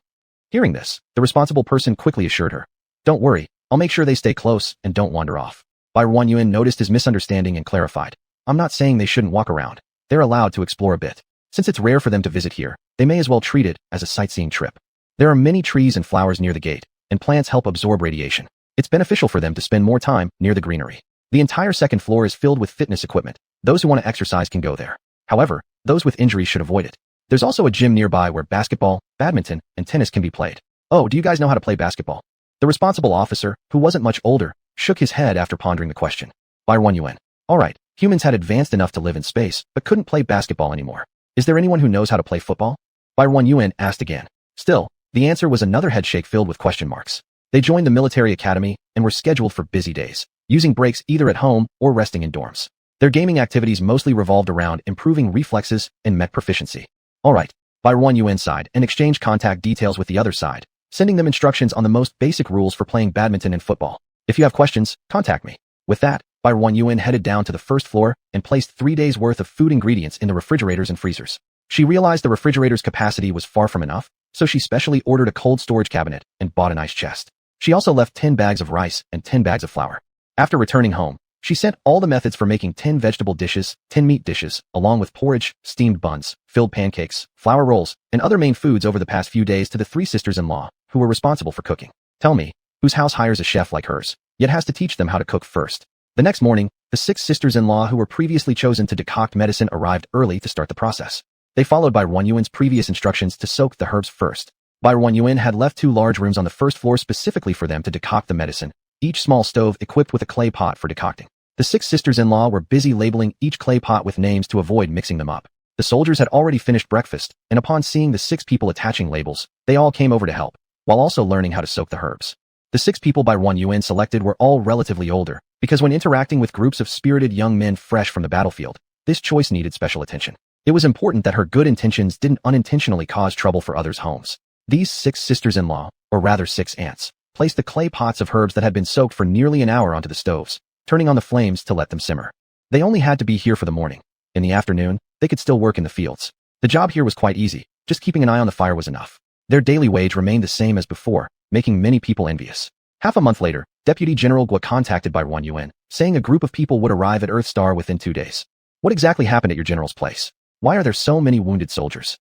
Hearing this, the responsible person quickly assured her, "Don't worry, I'll make sure they stay close and don't wander off." Bai Ruanyuan noticed his misunderstanding and clarified, "I'm not saying they shouldn't walk around. They're allowed to explore a bit. Since it's rare for them to visit here, they may as well treat it as a sightseeing trip. There are many trees and flowers near the gate, and plants help absorb radiation. It's beneficial for them to spend more time near the greenery. The entire second floor is filled with fitness equipment. Those who want to exercise can go there. However, those with injuries should avoid it. There's also a gym nearby where basketball, badminton, and tennis can be played." "Oh, do you guys know how to play basketball?" The responsible officer, who wasn't much older, shook his head after pondering the question. Bai Ruanyuan, "All right, humans had advanced enough to live in space, but couldn't play basketball anymore. Is there anyone who knows how to play football?" Bai Ruanyuan asked again. Still, the answer was another headshake filled with question marks. They joined the military academy and were scheduled for busy days, using breaks either at home or resting in dorms. Their gaming activities mostly revolved around improving reflexes and mech proficiency. "All right," Bai Ruanyuan sighed and exchanged contact details with the other side, sending them instructions on the most basic rules for playing badminton and football. "If you have questions, contact me." With that, Bai Ruanyuan headed down to the first floor and placed 3 days' worth of food ingredients in the refrigerators and freezers. She realized the refrigerator's capacity was far from enough, so she specially ordered a cold storage cabinet and bought an ice chest. She also left 10 bags of rice and 10 bags of flour. After returning home, she sent all the methods for making 10 vegetable dishes, 10 meat dishes, along with porridge, steamed buns, filled pancakes, flour rolls, and other main foods over the past few days to the 3 sisters-in-law, who were responsible for cooking. Tell me, whose house hires a chef like hers, yet has to teach them how to cook first? The next morning, the 6 sisters-in-law who were previously chosen to decoct medicine arrived early to start the process. They followed Bai Ruanyuan's previous instructions to soak the herbs first. Bai Ruanyuan had left 2 large rooms on the first floor specifically for them to decoct the medicine, each small stove equipped with a clay pot for decocting. The 6 sisters-in-law were busy labeling each clay pot with names to avoid mixing them up. The soldiers had already finished breakfast, and upon seeing the 6 people attaching labels, they all came over to help, while also learning how to soak the herbs. The 6 people Bai Ruanyuan selected were all relatively older, because when interacting with groups of spirited young men fresh from the battlefield, this choice needed special attention. It was important that her good intentions didn't unintentionally cause trouble for others' homes. These 6 sisters-in-law, or rather 6 aunts, placed the clay pots of herbs that had been soaked for nearly an hour onto the stoves, turning on the flames to let them simmer. They only had to be here for the morning. In the afternoon, they could still work in the fields. The job here was quite easy, just keeping an eye on the fire was enough. Their daily wage remained the same as before, making many people envious. Half a month later, Deputy General Gua contacted Bai Ruanyuan, saying a group of people would arrive at Earthstar within 2 days. "What exactly happened at your general's place? Why are there so many wounded soldiers?"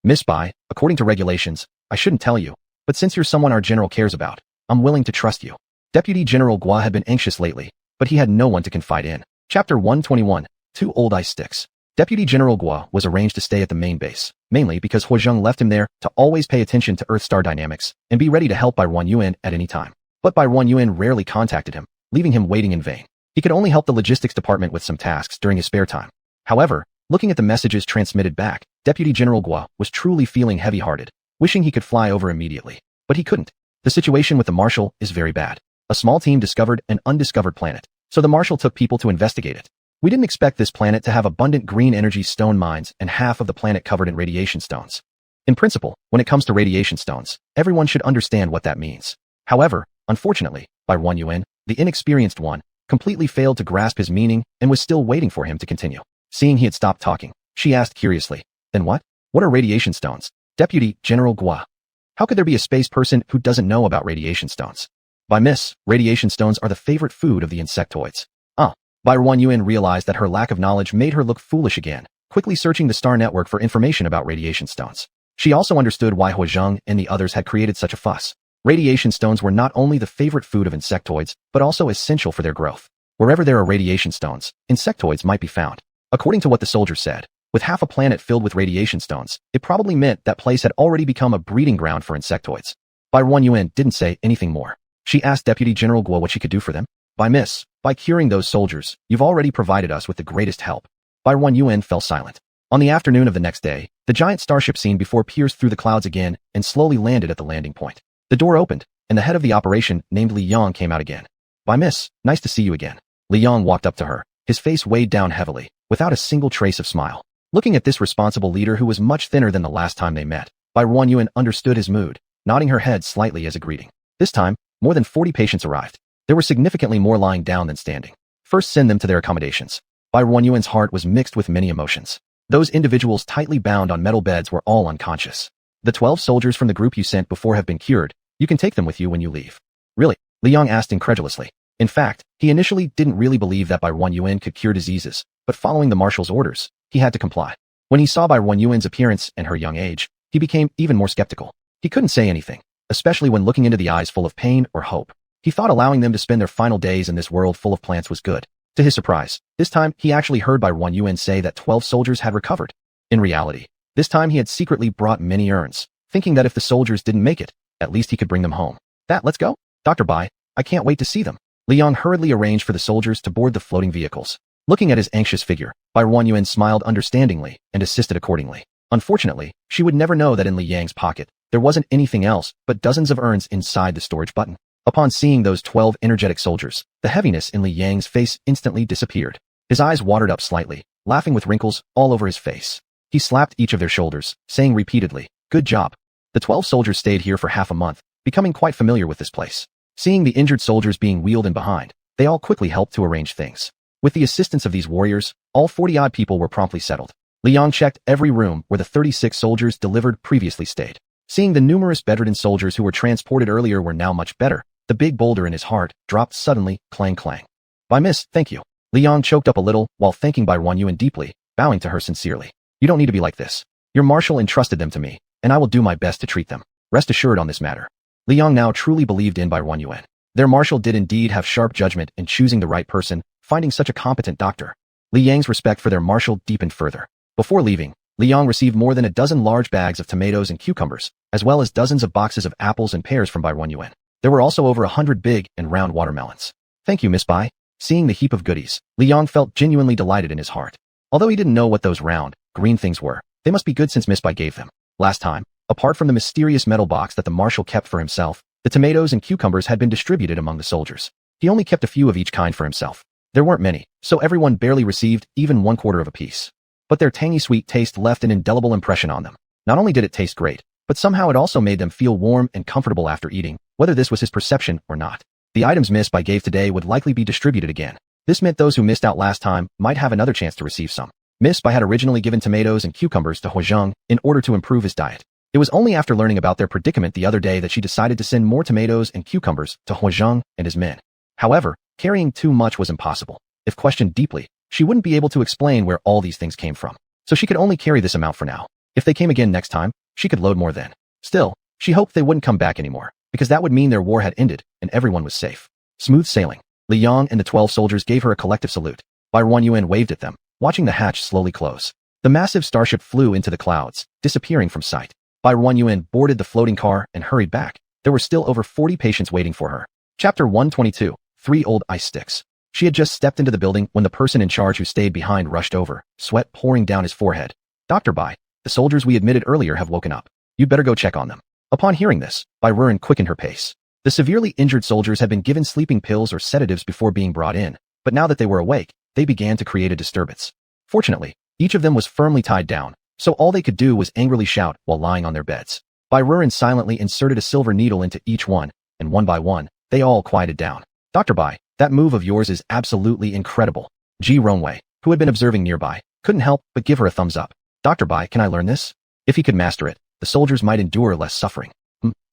Miss Bai, according to regulations, I shouldn't tell you, but since you're someone our general cares about, I'm willing to trust you." Deputy General Gua had been anxious lately, but he had no one to confide in. Chapter 121, 2 Old Ice Sticks. Deputy General Gua was arranged to stay at the main base, mainly because Huozheng left him there to always pay attention to Earthstar dynamics and be ready to help Bai Ruanyuan at any time. But Bai Ruanyuan rarely contacted him, leaving him waiting in vain. He could only help the logistics department with some tasks during his spare time. However, looking at the messages transmitted back, Deputy General Gua was truly feeling heavy-hearted, wishing he could fly over immediately. But he couldn't. The situation with the Marshal is very bad. A small team discovered an undiscovered planet, so the Marshal took people to investigate it. We didn't expect this planet to have abundant green energy stone mines and half of the planet covered in radiation stones. In principle, when it comes to radiation stones, everyone should understand what that means. However, unfortunately, Bai Ruanyuan, the inexperienced one, completely failed to grasp his meaning and was still waiting for him to continue. Seeing he had stopped talking, she asked curiously, "Then what? What are radiation stones?" Deputy General Gua. How could there be a space person who doesn't know about radiation stones? By Miss, radiation stones are the favorite food of the insectoids. Bai Ruanyuan realized that her lack of knowledge made her look foolish again, quickly searching the star network for information about radiation stones. She also understood why Huozheng and the others had created such a fuss. Radiation stones were not only the favorite food of insectoids, but also essential for their growth. Wherever there are radiation stones, insectoids might be found. According to what the soldiers said, with half a planet filled with radiation stones, it probably meant that place had already become a breeding ground for insectoids. Bai Ruanyuan didn't say anything more. She asked Deputy General Guo what she could do for them. By curing those soldiers, you've already provided us with the greatest help." Bai Ruanyuan fell silent. On the afternoon of the next day, the giant starship seen before pierced through the clouds again and slowly landed at the landing point. The door opened, and the head of the operation, named Li Yang, came out again. Nice to see you again." Li Yang walked up to her, his face weighed down heavily, without a single trace of smile. Looking at this responsible leader who was much thinner than the last time they met, Bai Ruanyuan understood his mood, nodding her head slightly as a greeting. This time, more than 40 patients arrived. There were significantly more lying down than standing. First, send them to their accommodations. Bai Ruanyuan's heart was mixed with many emotions. Those individuals tightly bound on metal beds were all unconscious. The 12 soldiers from the group you sent before have been cured. You can take them with you when you leave. Really? Liang asked incredulously. In fact, he initially didn't really believe that Bai Yuan could cure diseases, but following the marshal's orders, he had to comply. When he saw Bai Yuan's appearance and her young age, he became even more skeptical. He couldn't say anything, especially when looking into the eyes full of pain or hope. He thought allowing them to spend their final days in this world full of plants was good. To his surprise, this time he actually heard Bai Yuan say that 12 soldiers had recovered. In reality, this time he had secretly brought many urns, thinking that if the soldiers didn't make it, at least he could bring them home. Let's go. Dr. Bai, I can't wait to see them. Liang hurriedly arranged for the soldiers to board the floating vehicles. Looking at his anxious figure, Bai Yuan smiled understandingly and assisted accordingly. Unfortunately, she would never know that in Li Yang's pocket, there wasn't anything else but dozens of urns inside the storage button. Upon seeing those 12 energetic soldiers, the heaviness in Li Yang's face instantly disappeared. His eyes watered up slightly, laughing with wrinkles all over his face. He slapped each of their shoulders, saying repeatedly, "Good job." The 12 soldiers stayed here for half a month, becoming quite familiar with this place. Seeing the injured soldiers being wheeled in behind, they all quickly helped to arrange things. With the assistance of these warriors, all 40-odd people were promptly settled. Liang checked every room where the 36 soldiers delivered previously stayed. Seeing the numerous bedridden soldiers who were transported earlier were now much better, the big boulder in his heart dropped suddenly, clang clang. "By miss, thank you." Liang choked up a little while thanking Bai Yuan deeply, bowing to her sincerely. "You don't need to be like this. Your marshal entrusted them to me, and I will do my best to treat them. Rest assured on this matter." Liang now truly believed in Bai Yuan. Their marshal did indeed have sharp judgment in choosing the right person, finding such a competent doctor. Li Yang's respect for their marshal deepened further. Before leaving, Liang received more than a dozen large bags of tomatoes and cucumbers, as well as dozens of boxes of apples and pears from Bai Yuan. There were also over 100 big and round watermelons. "Thank you, Miss Bai." Seeing the heap of goodies, Liang felt genuinely delighted in his heart. Although he didn't know what those round, green things were, they must be good since Miss Bai gave them. Last time, apart from the mysterious metal box that the marshal kept for himself, the tomatoes and cucumbers had been distributed among the soldiers. He only kept a few of each kind for himself. There weren't many, so everyone barely received even 1/4 of a piece. But their tangy sweet taste left an indelible impression on them. Not only did it taste great, but somehow it also made them feel warm and comfortable after eating, whether this was his perception or not. The items Miss Bai gave today would likely be distributed again. This meant those who missed out last time might have another chance to receive some. Miss Bai had originally given tomatoes and cucumbers to Huazheng in order to improve his diet. It was only after learning about their predicament the other day that she decided to send more tomatoes and cucumbers to Huazheng and his men. However, carrying too much was impossible. If questioned deeply, she wouldn't be able to explain where all these things came from. So she could only carry this amount for now. If they came again next time, she could load more then. Still, she hoped they wouldn't come back anymore, because that would mean their war had ended and everyone was safe. Smooth sailing. Liang and the 12 soldiers gave her a collective salute. Bai Yuan waved at them, watching the hatch slowly close. The massive starship flew into the clouds, disappearing from sight. Bai Yuan boarded the floating car and hurried back. There were still over 40 patients waiting for her. Chapter 122. 3 Old Ice Sticks. She had just stepped into the building when the person in charge who stayed behind rushed over, sweat pouring down his forehead. "Dr. Bai, the soldiers we admitted earlier have woken up. You'd better go check on them." Upon hearing this, Bai quickened her pace. The severely injured soldiers had been given sleeping pills or sedatives before being brought in, but now that they were awake, they began to create a disturbance. Fortunately, each of them was firmly tied down, so all they could do was angrily shout while lying on their beds. Bai silently inserted a silver needle into each one, and one by one, they all quieted down. "Dr. Bai, that move of yours is absolutely incredible." Ji Ronwei, who had been observing nearby, couldn't help but give her a thumbs up. "Dr. Bai, can I learn this?" If he could master it, the soldiers might endure less suffering.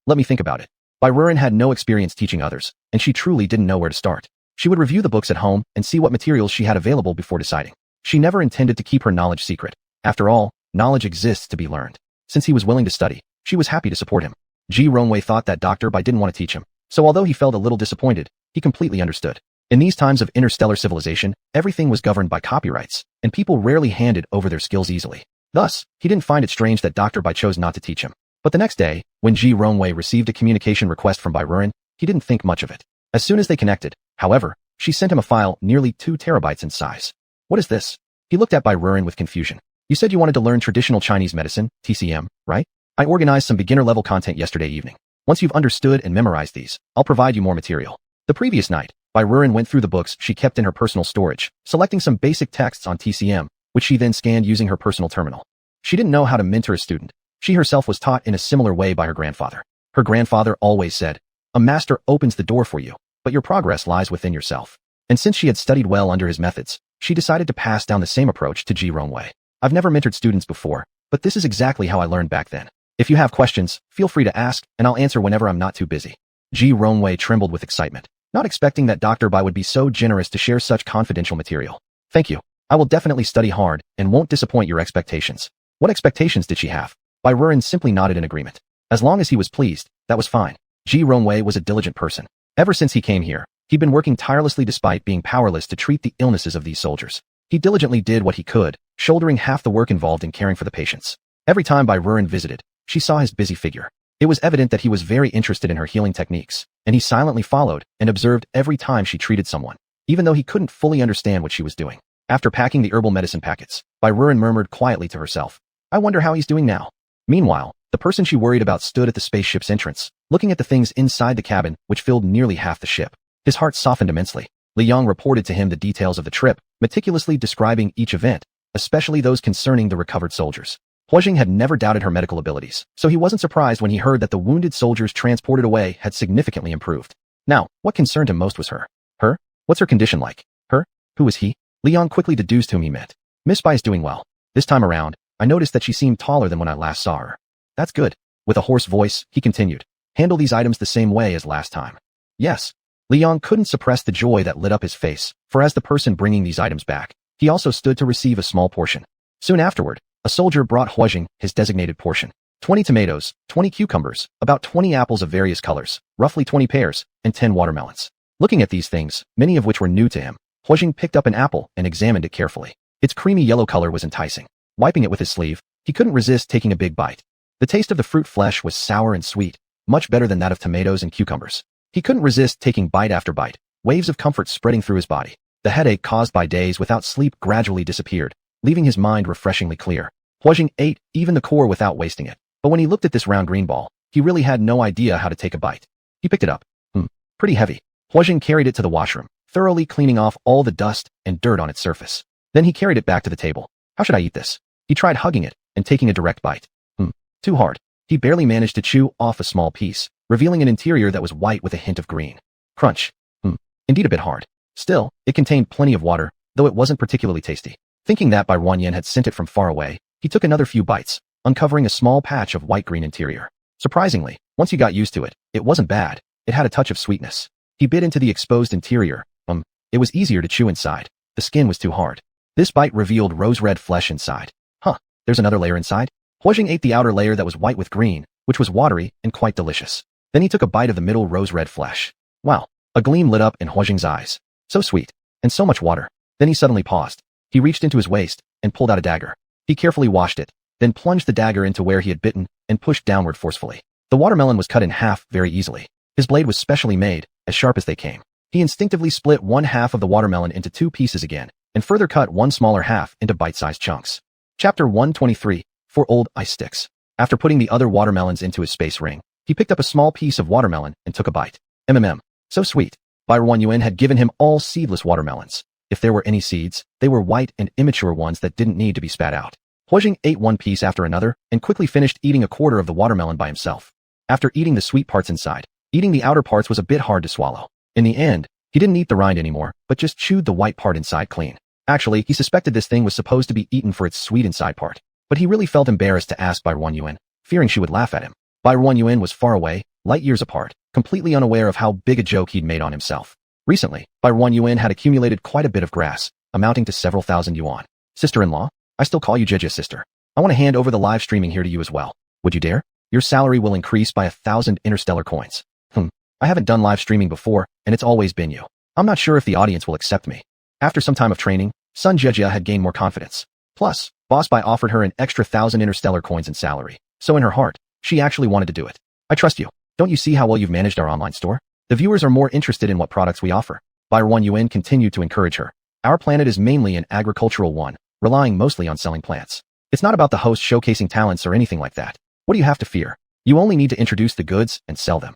Let me think about it. Bai had no experience teaching others, and she truly didn't know where to start. She would review the books at home and see what materials she had available before deciding. She never intended to keep her knowledge secret. After all, knowledge exists to be learned. Since he was willing to study, she was happy to support him. Ji Ronwei thought that Dr. Bai didn't want to teach him, so although he felt a little disappointed, he completely understood. In these times of interstellar civilization, everything was governed by copyrights, and people rarely handed over their skills easily. Thus, he didn't find it strange that Dr. Bai chose not to teach him. But the next day, when Ji Ronwei received a communication request from Bai, he didn't think much of it. As soon as they connected, however, she sent him a file nearly 2 terabytes in size. "What is this?" He looked at Bai with confusion. "You said you wanted to learn traditional Chinese medicine, TCM, right? I organized some beginner-level content yesterday evening. Once you've understood and memorized these, I'll provide you more material." The previous night, Bai went through the books she kept in her personal storage, selecting some basic texts on TCM, which she then scanned using her personal terminal. She didn't know how to mentor a student. She herself was taught in a similar way by her grandfather. Her grandfather always said, "A master opens the door for you, but your progress lies within yourself." And since she had studied well under his methods, she decided to pass down the same approach to Ji Ronwei. "I've never mentored students before, but this is exactly how I learned back then. If you have questions, feel free to ask, and I'll answer whenever I'm not too busy. Ji Rongwei trembled with excitement, not expecting that Dr. Bai would be so generous to share such confidential material. Thank you. I will definitely study hard and won't disappoint your expectations. What expectations did she have? Bai Ruren simply nodded in agreement. As long as he was pleased, that was fine. Ji Rongwei was a diligent person. Ever since he came here, he'd been working tirelessly despite being powerless to treat the illnesses of these soldiers. He diligently did what he could, shouldering half the work involved in caring for the patients. Every time Bai Ruren visited, she saw his busy figure. It was evident that he was very interested in her healing techniques, and he silently followed and observed every time she treated someone, even though he couldn't fully understand what she was doing. After packing the herbal medicine packets, Bai Ruren murmured quietly to herself, I wonder how he's doing now. Meanwhile, the person she worried about stood at the spaceship's entrance, looking at the things inside the cabin, which filled nearly half the ship. His heart softened immensely. Li Yang reported to him the details of the trip, meticulously describing each event, especially those concerning the recovered soldiers. Huajing had never doubted her medical abilities, so he wasn't surprised when he heard that the wounded soldiers transported away had significantly improved. Now, what concerned him most was her. Her? What's her condition like? Her? Who was he? Li Yang quickly deduced whom he meant. Miss Bai is doing well. This time around, I noticed that she seemed taller than when I last saw her. That's good. With a hoarse voice, he continued. Handle these items the same way as last time. Yes. Li Yang couldn't suppress the joy that lit up his face, for as the person bringing these items back, he also stood to receive a small portion. Soon afterward, a soldier brought Huajing his designated portion. 20 tomatoes, 20 cucumbers, about 20 apples of various colors, roughly 20 pears, and 10 watermelons. Looking at these things, many of which were new to him, Huajing picked up an apple and examined it carefully. Its creamy yellow color was enticing. Wiping it with his sleeve, he couldn't resist taking a big bite. The taste of the fruit flesh was sour and sweet, much better than that of tomatoes and cucumbers. He couldn't resist taking bite after bite, waves of comfort spreading through his body. The headache caused by days without sleep gradually disappeared, leaving his mind refreshingly clear. Huajing ate even the core without wasting it, but when he looked at this round green ball, he really had no idea how to take a bite. He picked it up. Pretty heavy. Huajing carried it to the washroom, thoroughly cleaning off all the dust and dirt on its surface. Then he carried it back to the table. How should I eat this? He tried hugging it and taking a direct bite. Too hard. He barely managed to chew off a small piece, revealing an interior that was white with a hint of green. Crunch. Indeed a bit hard. Still, it contained plenty of water, though it wasn't particularly tasty. Thinking that Bai Ruren had sent it from far away, he took another few bites, uncovering a small patch of white-green interior. Surprisingly, once he got used to it, it wasn't bad. It had a touch of sweetness. He bit into the exposed interior. It was easier to chew inside. The skin was too hard. This bite revealed rose-red flesh inside. There's another layer inside? Huajing ate the outer layer that was white with green, which was watery and quite delicious. Then he took a bite of the middle rose-red flesh. Wow! A gleam lit up in Huajing's eyes. So sweet. And so much water. Then he suddenly paused. He reached into his waist and pulled out a dagger. He carefully washed it, then plunged the dagger into where he had bitten and pushed downward forcefully. The watermelon was cut in half very easily. His blade was specially made, as sharp as they came. He instinctively split one half of the watermelon into two pieces again, and further cut one smaller half into bite-sized chunks. Chapter 123. 4 Old Ice Sticks. After putting the other watermelons into his space ring, he picked up a small piece of watermelon and took a bite. So sweet. Bai Ruren had given him all seedless watermelons. If there were any seeds, they were white and immature ones that didn't need to be spat out. Huajing ate one piece after another and quickly finished eating a quarter of the watermelon by himself. After eating the sweet parts inside, eating the outer parts was a bit hard to swallow. In the end, he didn't eat the rind anymore, but just chewed the white part inside clean. Actually, he suspected this thing was supposed to be eaten for its sweet inside part. But he really felt embarrassed to ask Bai Ruren, fearing she would laugh at him. Bai Ruren was far away, light years apart, completely unaware of how big a joke he'd made on himself. Recently, Bai Ruren had accumulated quite a bit of grass, amounting to several thousand yuan. Sister-in-law? I still call you Jejia's sister. I want to hand over the live streaming here to you as well. Would you dare? Your salary will increase by 1,000 interstellar coins. I haven't done live streaming before, and it's always been you. I'm not sure if the audience will accept me. After some time of training, Sun Jejia had gained more confidence. Plus, Boss Bai offered her an extra 1,000 interstellar coins in salary, so in her heart, she actually wanted to do it. I trust you. Don't you see how well you've managed our online store? The viewers are more interested in what products we offer. Bai Ruren continued to encourage her. Our planet is mainly an agricultural one, relying mostly on selling plants. It's not about the host showcasing talents or anything like that. What do you have to fear? You only need to introduce the goods and sell them.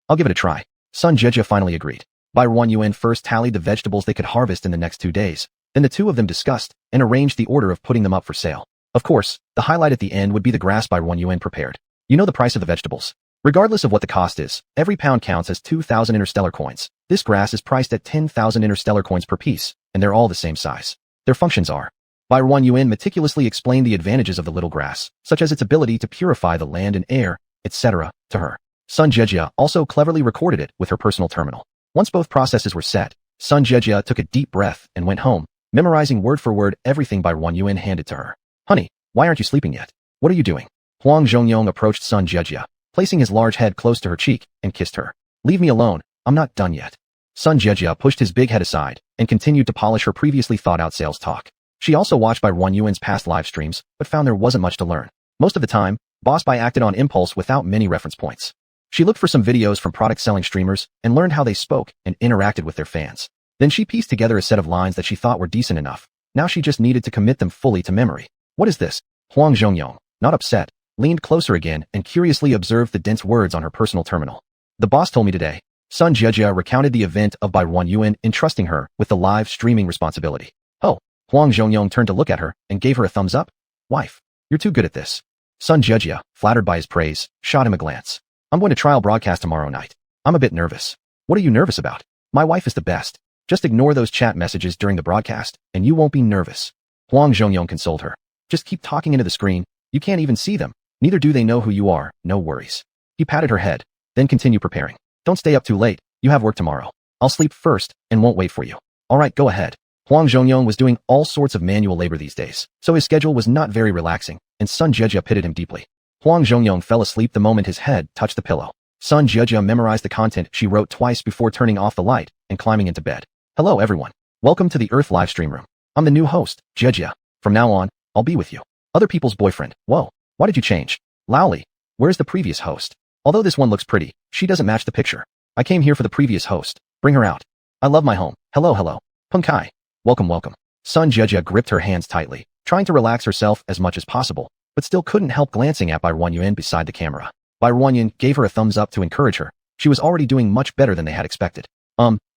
I'll give it a try. Sun Jejia finally agreed. Bai Ruren first tallied the vegetables they could harvest in the next 2 days. Then the two of them discussed and arranged the order of putting them up for sale. Of course, the highlight at the end would be the grass Bai Ruren prepared. You know the price of the vegetables. Regardless of what the cost is, every pound counts as 2,000 interstellar coins. This grass is priced at 10,000 interstellar coins per piece, and they're all the same size. Their functions are Bai Ruanyuan meticulously explained the advantages of the little grass, such as its ability to purify the land and air, etc., to her. Sun Jejia also cleverly recorded it with her personal terminal. Once both processes were set, Sun Jejia took a deep breath and went home, memorizing word for word everything Bai Ruanyuan handed to her. Honey, why aren't you sleeping yet? What are you doing? Huang Zhongyong approached Sun Jejia, placing his large head close to her cheek, and kissed her. Leave me alone, I'm not done yet. Sun Jejia pushed his big head aside and continued to polish her previously thought-out sales talk. She also watched Bai Ruanyuan's past live streams, but found there wasn't much to learn. Most of the time, Boss Bai acted on impulse without many reference points. She looked for some videos from product-selling streamers and learned how they spoke and interacted with their fans. Then she pieced together a set of lines that she thought were decent enough. Now she just needed to commit them fully to memory. What is this? Huang Zhongyong, not upset, leaned closer again and curiously observed the dense words on her personal terminal. The boss told me today. Sun Jejia recounted the event of Bai Ruanyuan entrusting her with the live streaming responsibility. Oh, Huang Zhongyong turned to look at her and gave her a thumbs up. Wife, you're too good at this. Sun Jejia, flattered by his praise, shot him a glance. I'm going to trial broadcast tomorrow night. I'm a bit nervous. What are you nervous about? My wife is the best. Just ignore those chat messages during the broadcast, and you won't be nervous. Huang Zhongyong consoled her. Just keep talking into the screen. You can't even see them. Neither do they know who you are, no worries. He patted her head, then continued preparing. Don't stay up too late. You have work tomorrow. I'll sleep first and won't wait for you. All right, go ahead. Huang Zhongyong was doing all sorts of manual labor these days, so his schedule was not very relaxing, and Sun Jejia pitied him deeply. Huang Zhongyong fell asleep the moment his head touched the pillow. Sun Jejia memorized the content she wrote twice before turning off the light and climbing into bed. Hello everyone. Welcome to the Earth live stream room. I'm the new host, Jejia. From now on, I'll be with you. Other people's boyfriend. Whoa, why did you change? Laoli, where's the previous host? Although this one looks pretty, she doesn't match the picture. I came here for the previous host. Bring her out. I love my home. Hello. Peng Kai. Welcome. Sun Jejia gripped her hands tightly, trying to relax herself as much as possible, but still couldn't help glancing at Bai Ruanyuan beside the camera. Bai Ruanyuan gave her a thumbs up to encourage her. She was already doing much better than they had expected.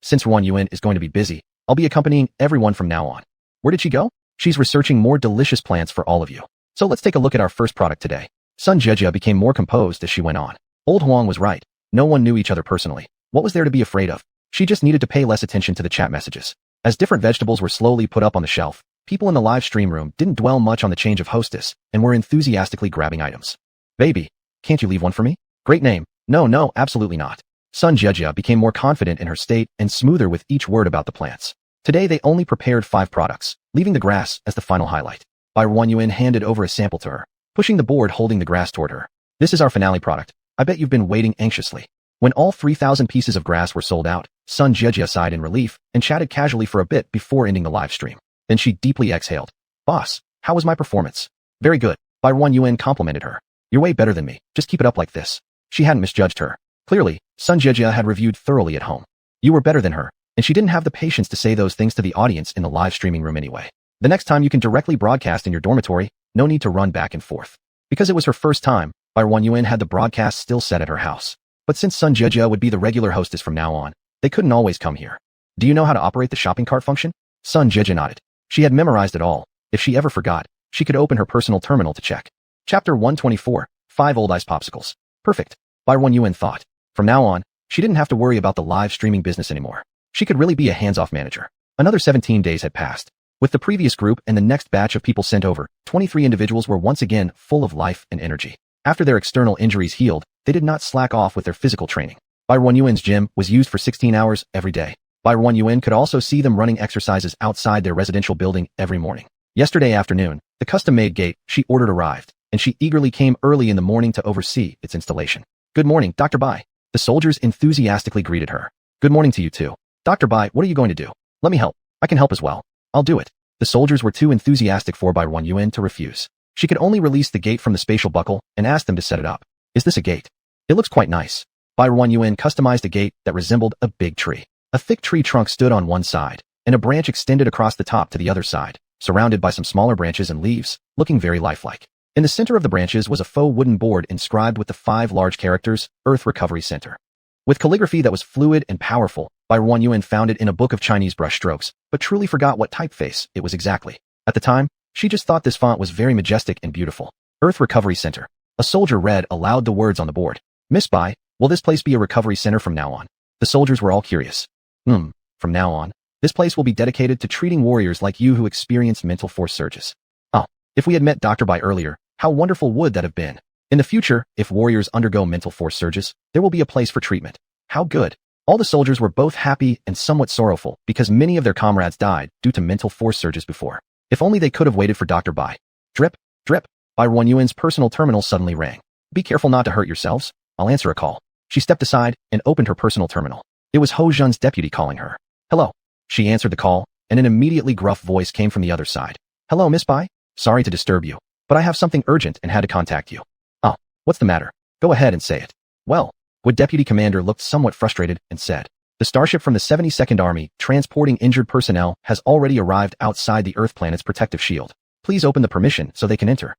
Since Ruanyuan is going to be busy, I'll be accompanying everyone from now on. Where did she go? She's researching more delicious plants for all of you. So let's take a look at our first product today. Sun Jejia became more composed as she went on. Old Huang was right. No one knew each other personally. What was there to be afraid of? She just needed to pay less attention to the chat messages. As different vegetables were slowly put up on the shelf, people in the live stream room didn't dwell much on the change of hostess and were enthusiastically grabbing items. Baby, can't you leave one for me? Great name. No, absolutely not. Sun Jejia became more confident in her state and smoother with each word about the plants. Today they only prepared 5 products, leaving the grass as the final highlight. Bai Ruanyuan handed over a sample to her, pushing the board holding the grass toward her. This is our finale product. I bet you've been waiting anxiously. When all 3,000 pieces of grass were sold out, Sun Jejia sighed in relief and chatted casually for a bit before ending the live stream. Then she deeply exhaled. Boss, how was my performance? Very good. Bai Ruanyuan complimented her. You're way better than me. Just keep it up like this. She hadn't misjudged her. Clearly, Sun Jejia had reviewed thoroughly at home. You were better than her, and she didn't have the patience to say those things to the audience in the live streaming room anyway. The next time you can directly broadcast in your dormitory, no need to run back and forth. Because it was her first time, Bai Ruanyuan had the broadcast still set at her house. But since Sun Jejia would be the regular hostess from now on, they couldn't always come here. Do you know how to operate the shopping cart function? Sun Jejia nodded. She had memorized it all. If she ever forgot, she could open her personal terminal to check. Chapter 124, 5 Old Ice Popsicles. Perfect. Bai Ruanyuan thought. From now on, she didn't have to worry about the live streaming business anymore. She could really be a hands-off manager. Another 17 days had passed. With the previous group and the next batch of people sent over, 23 individuals were once again full of life and energy. After their external injuries healed, they did not slack off with their physical training. Bai Ruanyuan's gym was used for 16 hours every day. Bai Ruanyuan could also see them running exercises outside their residential building every morning. Yesterday afternoon, the custom-made gate she ordered arrived, and she eagerly came early in the morning to oversee its installation. Good morning, Dr. Bai. The soldiers enthusiastically greeted her. Good morning to you too. Dr. Bai, what are you going to do? Let me help. I can help as well. I'll do it. The soldiers were too enthusiastic for Bai Ruanyuan to refuse. She could only release the gate from the spatial buckle and ask them to set it up. Is this a gate? It looks quite nice. Bai Ruanyuan customized a gate that resembled a big tree. A thick tree trunk stood on one side, and a branch extended across the top to the other side, surrounded by some smaller branches and leaves, looking very lifelike. In the center of the branches was a faux wooden board inscribed with the 5 large characters, Earth Recovery Center. With calligraphy that was fluid and powerful, Bai Ruanyuan found it in a book of Chinese brushstrokes, but truly forgot what typeface it was exactly. At the time, she just thought this font was very majestic and beautiful. Earth Recovery Center. A soldier read aloud the words on the board. Miss Bai, will this place be a recovery center from now on? The soldiers were all curious. From now on? This place will be dedicated to treating warriors like you who experience mental force surges. Oh, if we had met Dr. Bai earlier, how wonderful would that have been? In the future, if warriors undergo mental force surges, there will be a place for treatment. How good. All the soldiers were both happy and somewhat sorrowful because many of their comrades died due to mental force surges before. If only they could have waited for Dr. Bai. Drip, drip. Bai Ruanyuan's personal terminal suddenly rang. Be careful not to hurt yourselves. I'll answer a call. She stepped aside and opened her personal terminal. It was Ho Jun's deputy calling her. Hello. She answered the call, and an immediately gruff voice came from the other side. Hello, Miss Bai? Sorry to disturb you, but I have something urgent and had to contact you. Oh, what's the matter? Go ahead and say it. Well, Wood Deputy Commander looked somewhat frustrated and said, the starship from the 72nd Army transporting injured personnel has already arrived outside the Earth planet's protective shield. Please open the permission so they can enter.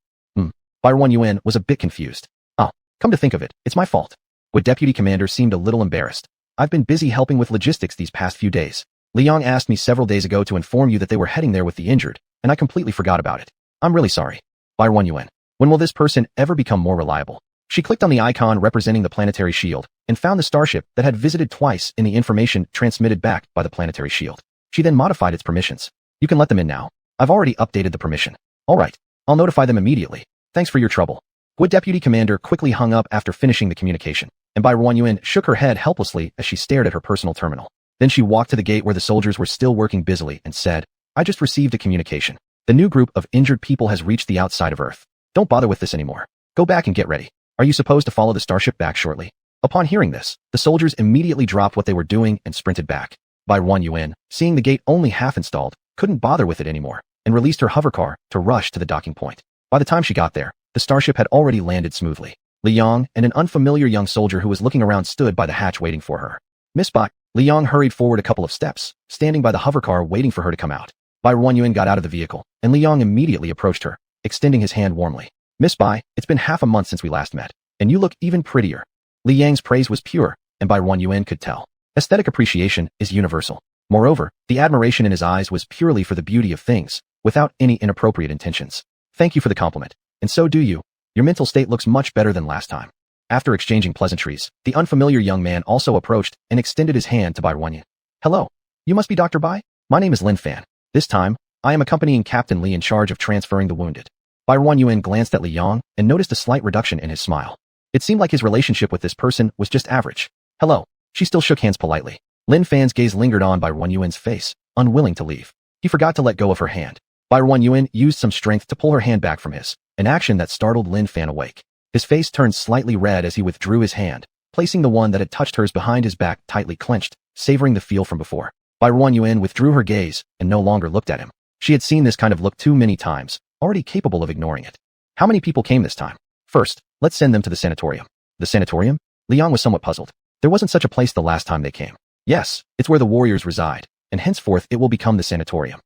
Bai Ruanyuan was a bit confused. Oh, come to think of it, it's my fault. Wood Deputy Commander seemed a little embarrassed. I've been busy helping with logistics these past few days. Liang asked me several days ago to inform you that they were heading there with the injured, and I completely forgot about it. I'm really sorry. Bai Ruanyuan. When will this person ever become more reliable? She clicked on the icon representing the planetary shield and found the starship that had visited twice in the information transmitted back by the planetary shield. She then modified its permissions. You can let them in now. I've already updated the permission. All right. I'll notify them immediately. Thanks for your trouble. Wood Deputy Commander quickly hung up after finishing the communication, and Bai Ruanyuan shook her head helplessly as she stared at her personal terminal. Then she walked to the gate where the soldiers were still working busily and said, I just received a communication. The new group of injured people has reached the outside of Earth. Don't bother with this anymore. Go back and get ready. Are you supposed to follow the starship back shortly? Upon hearing this, the soldiers immediately dropped what they were doing and sprinted back. Bai Ruanyuan, seeing the gate only half installed, couldn't bother with it anymore, and released her hovercar to rush to the docking point. By the time she got there, the starship had already landed smoothly. Liang and an unfamiliar young soldier who was looking around stood by the hatch waiting for her. Miss Bai. Liang hurried forward a couple of steps, standing by the hovercar waiting for her to come out. Bai Ruanyuan got out of the vehicle, and Liang immediately approached her, extending his hand warmly. Miss Bai, it's been half a month since we last met, and you look even prettier. Liang's praise was pure, and Bai Ruanyuan could tell. Aesthetic appreciation is universal. Moreover, the admiration in his eyes was purely for the beauty of things, without any inappropriate intentions. Thank you for the compliment, and so do you. Your mental state looks much better than last time. After exchanging pleasantries, the unfamiliar young man also approached and extended his hand to Bai Ruanyuan. Hello. You must be Dr. Bai? My name is Lin Fan. This time, I am accompanying Captain Li in charge of transferring the wounded. Bai Ruanyuan glanced at Liang and noticed a slight reduction in his smile. It seemed like his relationship with this person was just average. Hello. She still shook hands politely. Lin Fan's gaze lingered on Bai Ruanyuan's face, unwilling to leave. He forgot to let go of her hand. Bai Ruanyuan used some strength to pull her hand back from his, an action that startled Lin Fan awake. His face turned slightly red as he withdrew his hand, placing the one that had touched hers behind his back tightly clenched, savoring the feel from before. Bai Ruanyuan withdrew her gaze and no longer looked at him. She had seen this kind of look too many times, already capable of ignoring it. How many people came this time? First, let's send them to the sanatorium. The sanatorium? Liang was somewhat puzzled. There wasn't such a place the last time they came. Yes, it's where the warriors reside, and henceforth it will become the sanatorium.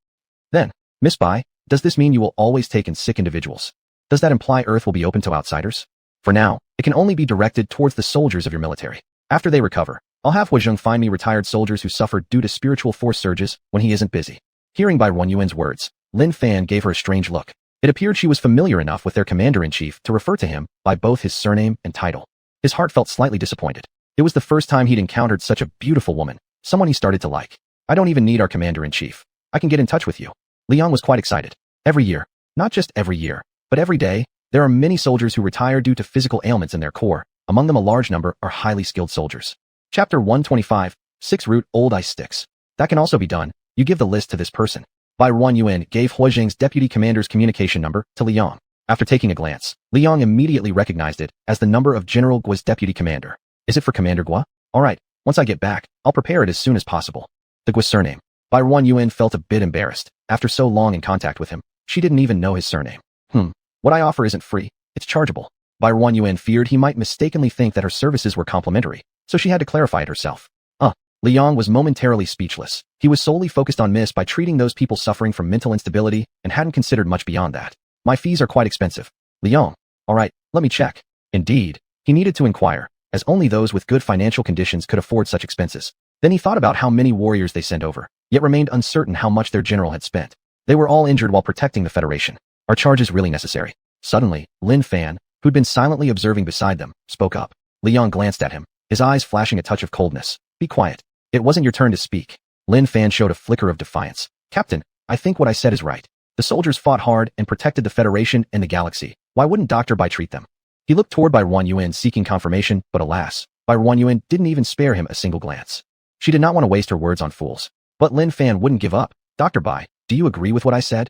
Then, Miss Bai, does this mean you will always take in sick individuals? Does that imply Earth will be open to outsiders? For now, it can only be directed towards the soldiers of your military. After they recover, I'll have Huazheng find me retired soldiers who suffered due to spiritual force surges when he isn't busy. Hearing Bai Ruanyuan's words, Lin Fan gave her a strange look. It appeared she was familiar enough with their commander-in-chief to refer to him by both his surname and title. His heart felt slightly disappointed. It was the first time he'd encountered such a beautiful woman, someone he started to like. I don't even need our commander-in-chief. I can get in touch with you. Liang was quite excited. Every year, not just every year, but every day, there are many soldiers who retire due to physical ailments in their corps. Among them a large number are highly skilled soldiers. Chapter 125, 6 Root Old Ice Sticks. That can also be done. You give the list to this person. Bai Ruanyuan gave Huazheng's deputy commander's communication number to Liang. After taking a glance, Liang immediately recognized it as the number of General Gua's deputy commander. Is it for Commander Gua? Alright, once I get back, I'll prepare it as soon as possible. The Gua surname. Bai Ruanyuan felt a bit embarrassed. After so long in contact with him, she didn't even know his surname. What I offer isn't free, it's chargeable. Bai Ruanyuan feared he might mistakenly think that her services were complimentary, so she had to clarify it herself. Liang was momentarily speechless. He was solely focused on Miss by treating those people suffering from mental instability and hadn't considered much beyond that. My fees are quite expensive. Liang. Alright, let me check. Indeed, he needed to inquire, as only those with good financial conditions could afford such expenses. Then he thought about how many warriors they sent over, yet remained uncertain how much their general had spent. They were all injured while protecting the Federation. Are charges really necessary? Suddenly, Lin Fan, who'd been silently observing beside them, spoke up. Liang glanced at him, his eyes flashing a touch of coldness. Be quiet. It wasn't your turn to speak. Lin Fan showed a flicker of defiance. Captain, I think what I said is right. The soldiers fought hard and protected the Federation and the galaxy. Why wouldn't Dr. Bai treat them? He looked toward Bai Ruanyuan seeking confirmation, but alas, Bai Ruanyuan didn't even spare him a single glance. She did not want to waste her words on fools. But Lin Fan wouldn't give up. Dr. Bai, do you agree with what I said?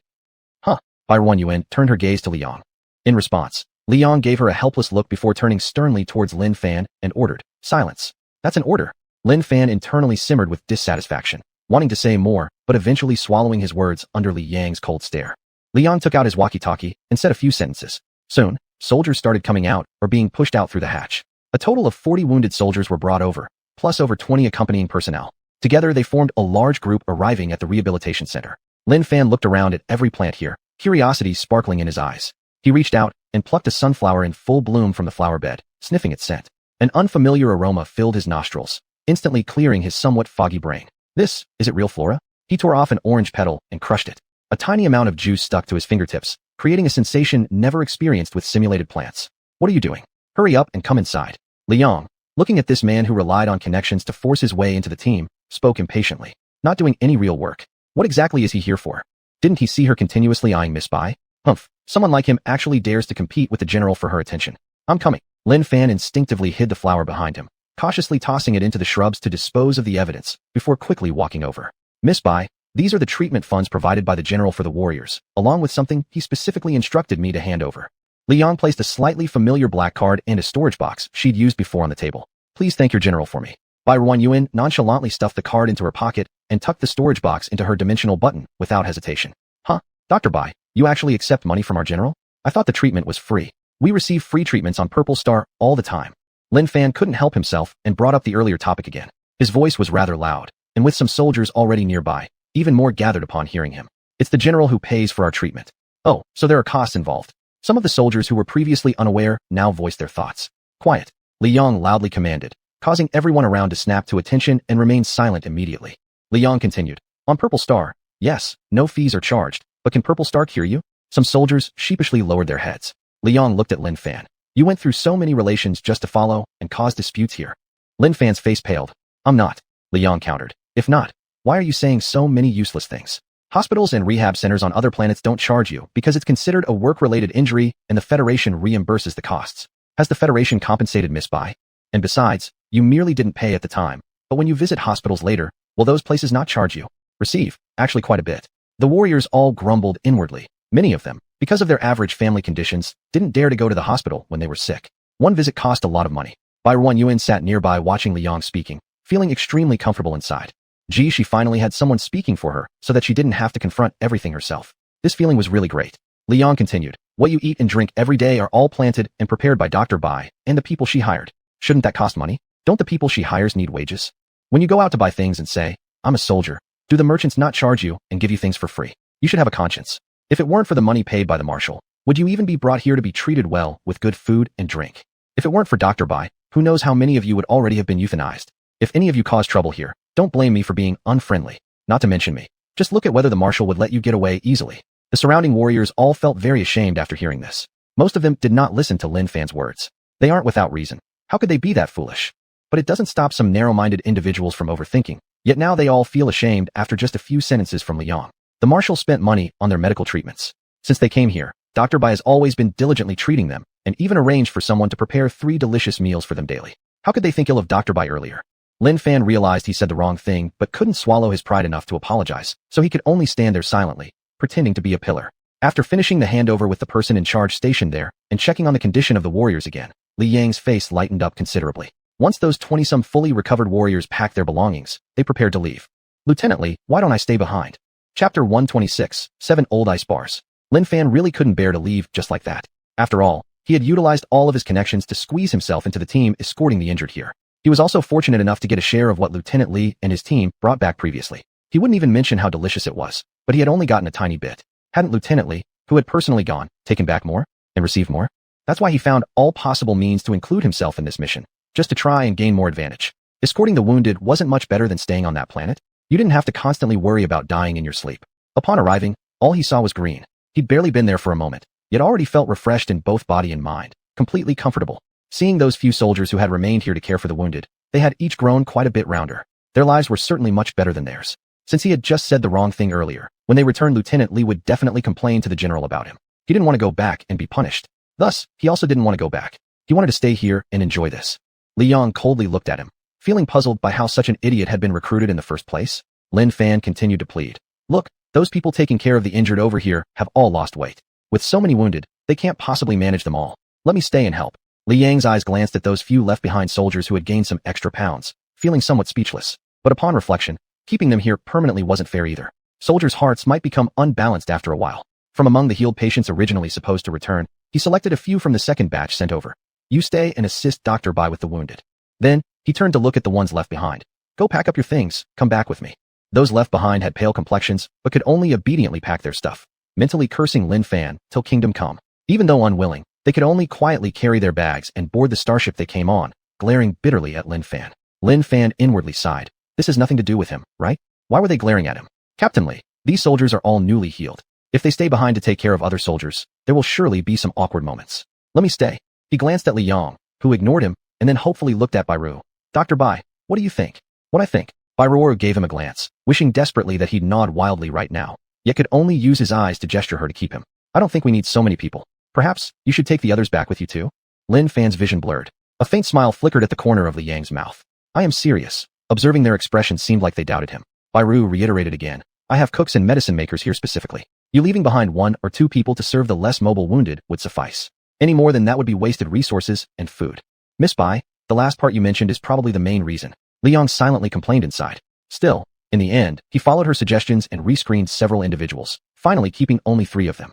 Huh. Bai Ruanyuan turned her gaze to Liang. In response, Liang gave her a helpless look before turning sternly towards Lin Fan and ordered, silence. That's an order. Lin Fan internally simmered with dissatisfaction, wanting to say more, but eventually swallowing his words under Li Yang's cold stare. Liang took out his walkie-talkie and said a few sentences. Soon, soldiers started coming out or being pushed out through the hatch. A total of 40 wounded soldiers were brought over, plus over 20 accompanying personnel. Together they formed a large group arriving at the rehabilitation center. Lin Fan looked around at every plant here, curiosity sparkling in his eyes. He reached out and plucked a sunflower in full bloom from the flower bed, sniffing its scent. An unfamiliar aroma filled his nostrils, instantly clearing his somewhat foggy brain. Is it real flora? He tore off an orange petal and crushed it. A tiny amount of juice stuck to his fingertips, creating a sensation never experienced with simulated plants. What are you doing? Hurry up and come inside. Liang, looking at this man who relied on connections to force his way into the team, spoke impatiently. Not doing any real work. What exactly is he here for? Didn't he see her continuously eyeing Miss Bai? Humph, someone like him actually dares to compete with the general for her attention. I'm coming. Lin Fan instinctively hid the flower behind him, cautiously tossing it into the shrubs to dispose of the evidence, before quickly walking over. Miss Bai, these are the treatment funds provided by the general for the warriors, along with something he specifically instructed me to hand over. Liang placed a slightly familiar black card and a storage box she'd used before on the table. Please thank your general for me. Bai Ruanyuan nonchalantly stuffed the card into her pocket and tucked the storage box into her dimensional button without hesitation. Huh? Dr. Bai, you actually accept money from our general? I thought the treatment was free. We receive free treatments on Purple Star all the time. Lin Fan couldn't help himself and brought up the earlier topic again. His voice was rather loud, and with some soldiers already nearby, even more gathered upon hearing him. It's the general who pays for our treatment. Oh, so there are costs involved. Some of the soldiers who were previously unaware now voiced their thoughts. Quiet, Liang loudly commanded, causing everyone around to snap to attention and remain silent immediately. Liang continued. On Purple Star, yes, no fees are charged, but can Purple Star cure you? Some soldiers sheepishly lowered their heads. Liang looked at Lin Fan. You went through so many relations just to follow and cause disputes here. Lin Fan's face paled. I'm not, Liang countered. If not, why are you saying so many useless things? Hospitals and rehab centers on other planets don't charge you because it's considered a work-related injury and the Federation reimburses the costs. Has the Federation compensated Miss Bai? And besides, you merely didn't pay at the time, but when you visit hospitals later, will those places not charge you? Receive, actually quite a bit. The warriors all grumbled inwardly. Many of them, because of their average family conditions, didn't dare to go to the hospital when they were sick. One visit cost a lot of money. Bai Ruanyuan sat nearby watching Liang speaking, feeling extremely comfortable inside. Gee, she finally had someone speaking for her so that she didn't have to confront everything herself. This feeling was really great. Liang continued. What you eat and drink every day are all planted and prepared by Dr. Bai and the people she hired. Shouldn't that cost money? Don't the people she hires need wages? When you go out to buy things and say, I'm a soldier, do the merchants not charge you and give you things for free? You should have a conscience. If it weren't for the money paid by the marshal, would you even be brought here to be treated well with good food and drink? If it weren't for Dr. Bai, who knows how many of you would already have been euthanized? If any of you cause trouble here, don't blame me for being unfriendly, not to mention me. Just look at whether the marshal would let you get away easily. The surrounding warriors all felt very ashamed after hearing this. Most of them did not listen to Lin Fan's words. They aren't without reason. How could they be that foolish? But it doesn't stop some narrow-minded individuals from overthinking. Yet now they all feel ashamed after just a few sentences from Liang. The marshal spent money on their medical treatments. Since they came here, Dr. Bai has always been diligently treating them, and even arranged for someone to prepare 3 delicious meals for them daily. How could they think ill of Dr. Bai earlier? Lin Fan realized he said the wrong thing but couldn't swallow his pride enough to apologize, so he could only stand there silently, pretending to be a pillar. After finishing the handover with the person in charge stationed there, and checking on the condition of the warriors again, Li Yang's face lightened up considerably. Once those 20-some fully recovered warriors packed their belongings, they prepared to leave. Lieutenant Li, why don't I stay behind? Chapter 126, 7 Old Ice Bars. Lin Fan really couldn't bear to leave just like that. After all, he had utilized all of his connections to squeeze himself into the team escorting the injured here. He was also fortunate enough to get a share of what Lieutenant Li and his team brought back previously. He wouldn't even mention how delicious it was, but he had only gotten a tiny bit. Hadn't Lieutenant Li, who had personally gone, taken back more, and received more? That's why he found all possible means to include himself in this mission, just to try and gain more advantage. Escorting the wounded wasn't much better than staying on that planet. You didn't have to constantly worry about dying in your sleep. Upon arriving, all he saw was green. He'd barely been there for a moment, yet already felt refreshed in both body and mind, completely comfortable. Seeing those few soldiers who had remained here to care for the wounded, they had each grown quite a bit rounder. Their lives were certainly much better than theirs. Since he had just said the wrong thing earlier, when they returned Lieutenant Li would definitely complain to the general about him. He didn't want to go back and be punished. Thus, he also didn't want to go back. He wanted to stay here and enjoy this. Li Yong coldly looked at him. Feeling puzzled by how such an idiot had been recruited in the first place, Lin Fan continued to plead. Look, those people taking care of the injured over here have all lost weight. With so many wounded, they can't possibly manage them all. Let me stay and help. Li Yang's eyes glanced at those few left-behind soldiers who had gained some extra pounds, feeling somewhat speechless. But upon reflection, keeping them here permanently wasn't fair either. Soldiers' hearts might become unbalanced after a while. From among the healed patients originally supposed to return, he selected a few from the second batch sent over. You stay and assist Dr. Bai with the wounded. Then, he turned to look at the ones left behind. Go pack up your things, come back with me. Those left behind had pale complexions, but could only obediently pack their stuff, mentally cursing Lin Fan till kingdom come. Even though unwilling, they could only quietly carry their bags and board the starship they came on, glaring bitterly at Lin Fan. Lin Fan inwardly sighed. This has nothing to do with him, right? Why were they glaring at him? Captain Li, these soldiers are all newly healed. If they stay behind to take care of other soldiers, there will surely be some awkward moments. Let me stay. He glanced at Li Yong, who ignored him, and then hopefully looked at Bairu. Dr. Bai, what do you think? What I think. Bairu gave him a glance, wishing desperately that he'd nod wildly right now, yet could only use his eyes to gesture her to keep him. I don't think we need so many people. Perhaps, you should take the others back with you too? Lin Fan's vision blurred. A faint smile flickered at the corner of Li Yang's mouth. I am serious. Observing their expression seemed like they doubted him. Bairu reiterated again. I have cooks and medicine makers here specifically. You leaving behind 1 or 2 people to serve the less mobile wounded would suffice. Any more than that would be wasted resources and food. Miss Bai, the last part you mentioned is probably the main reason. Li Yong silently complained inside. Still, in the end, he followed her suggestions and rescreened several individuals, finally keeping only 3 of them.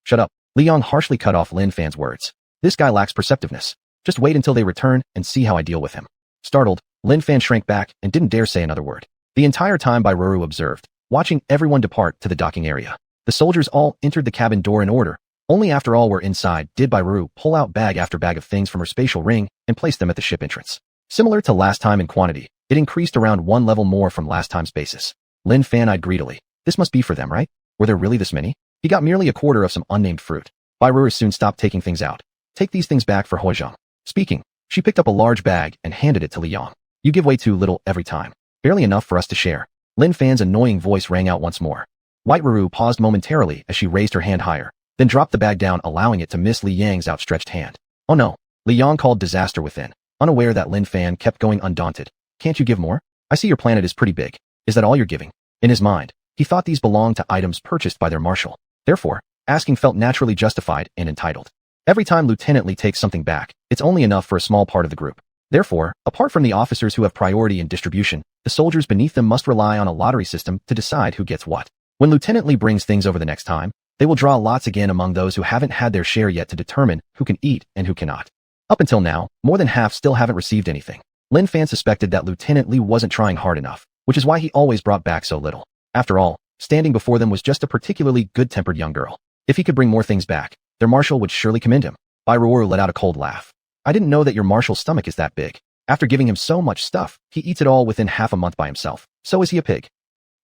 Shut up. Li Yong harshly cut off Lin Fan's words. This guy lacks perceptiveness. Just wait until they return and see how I deal with him. Startled, Lin Fan shrank back and didn't dare say another word. The entire time Bairu observed, watching everyone depart to the docking area. The soldiers all entered the cabin door in order. Only after all were inside did Bairu pull out bag after bag of things from her spatial ring and place them at the ship entrance. Similar to last time in quantity, it increased around 1 level more from last time's basis. Lin Fan eyed greedily. This must be for them, right? Were there really this many? He got merely a quarter of some unnamed fruit. Bairu soon stopped taking things out. Take these things back for Huozhang. Speaking, she picked up a large bag and handed it to Li Yong. You give way too little every time. Barely enough for us to share. Lin Fan's annoying voice rang out once more. White Ruru paused momentarily as she raised her hand higher, then dropped the bag down, allowing it to miss Li Yang's outstretched hand. Oh no. Li Yang called disaster within, unaware that Lin Fan kept going undaunted. Can't you give more? I see your planet is pretty big. Is that all you're giving? In his mind, he thought these belonged to items purchased by their marshal. Therefore, asking felt naturally justified and entitled. Every time Lieutenant Li takes something back, it's only enough for a small part of the group. Therefore, apart from the officers who have priority in distribution, the soldiers beneath them must rely on a lottery system to decide who gets what. When Lieutenant Li brings things over the next time, they will draw lots again among those who haven't had their share yet to determine who can eat and who cannot. Up until now, more than half still haven't received anything. Lin Fan suspected that Lieutenant Li wasn't trying hard enough, which is why he always brought back so little. After all, standing before them was just a particularly good-tempered young girl. If he could bring more things back, their marshal would surely commend him. Bairu let out a cold laugh. I didn't know that your marshal's stomach is that big. After giving him so much stuff, he eats it all within half a month by himself. So is he a pig?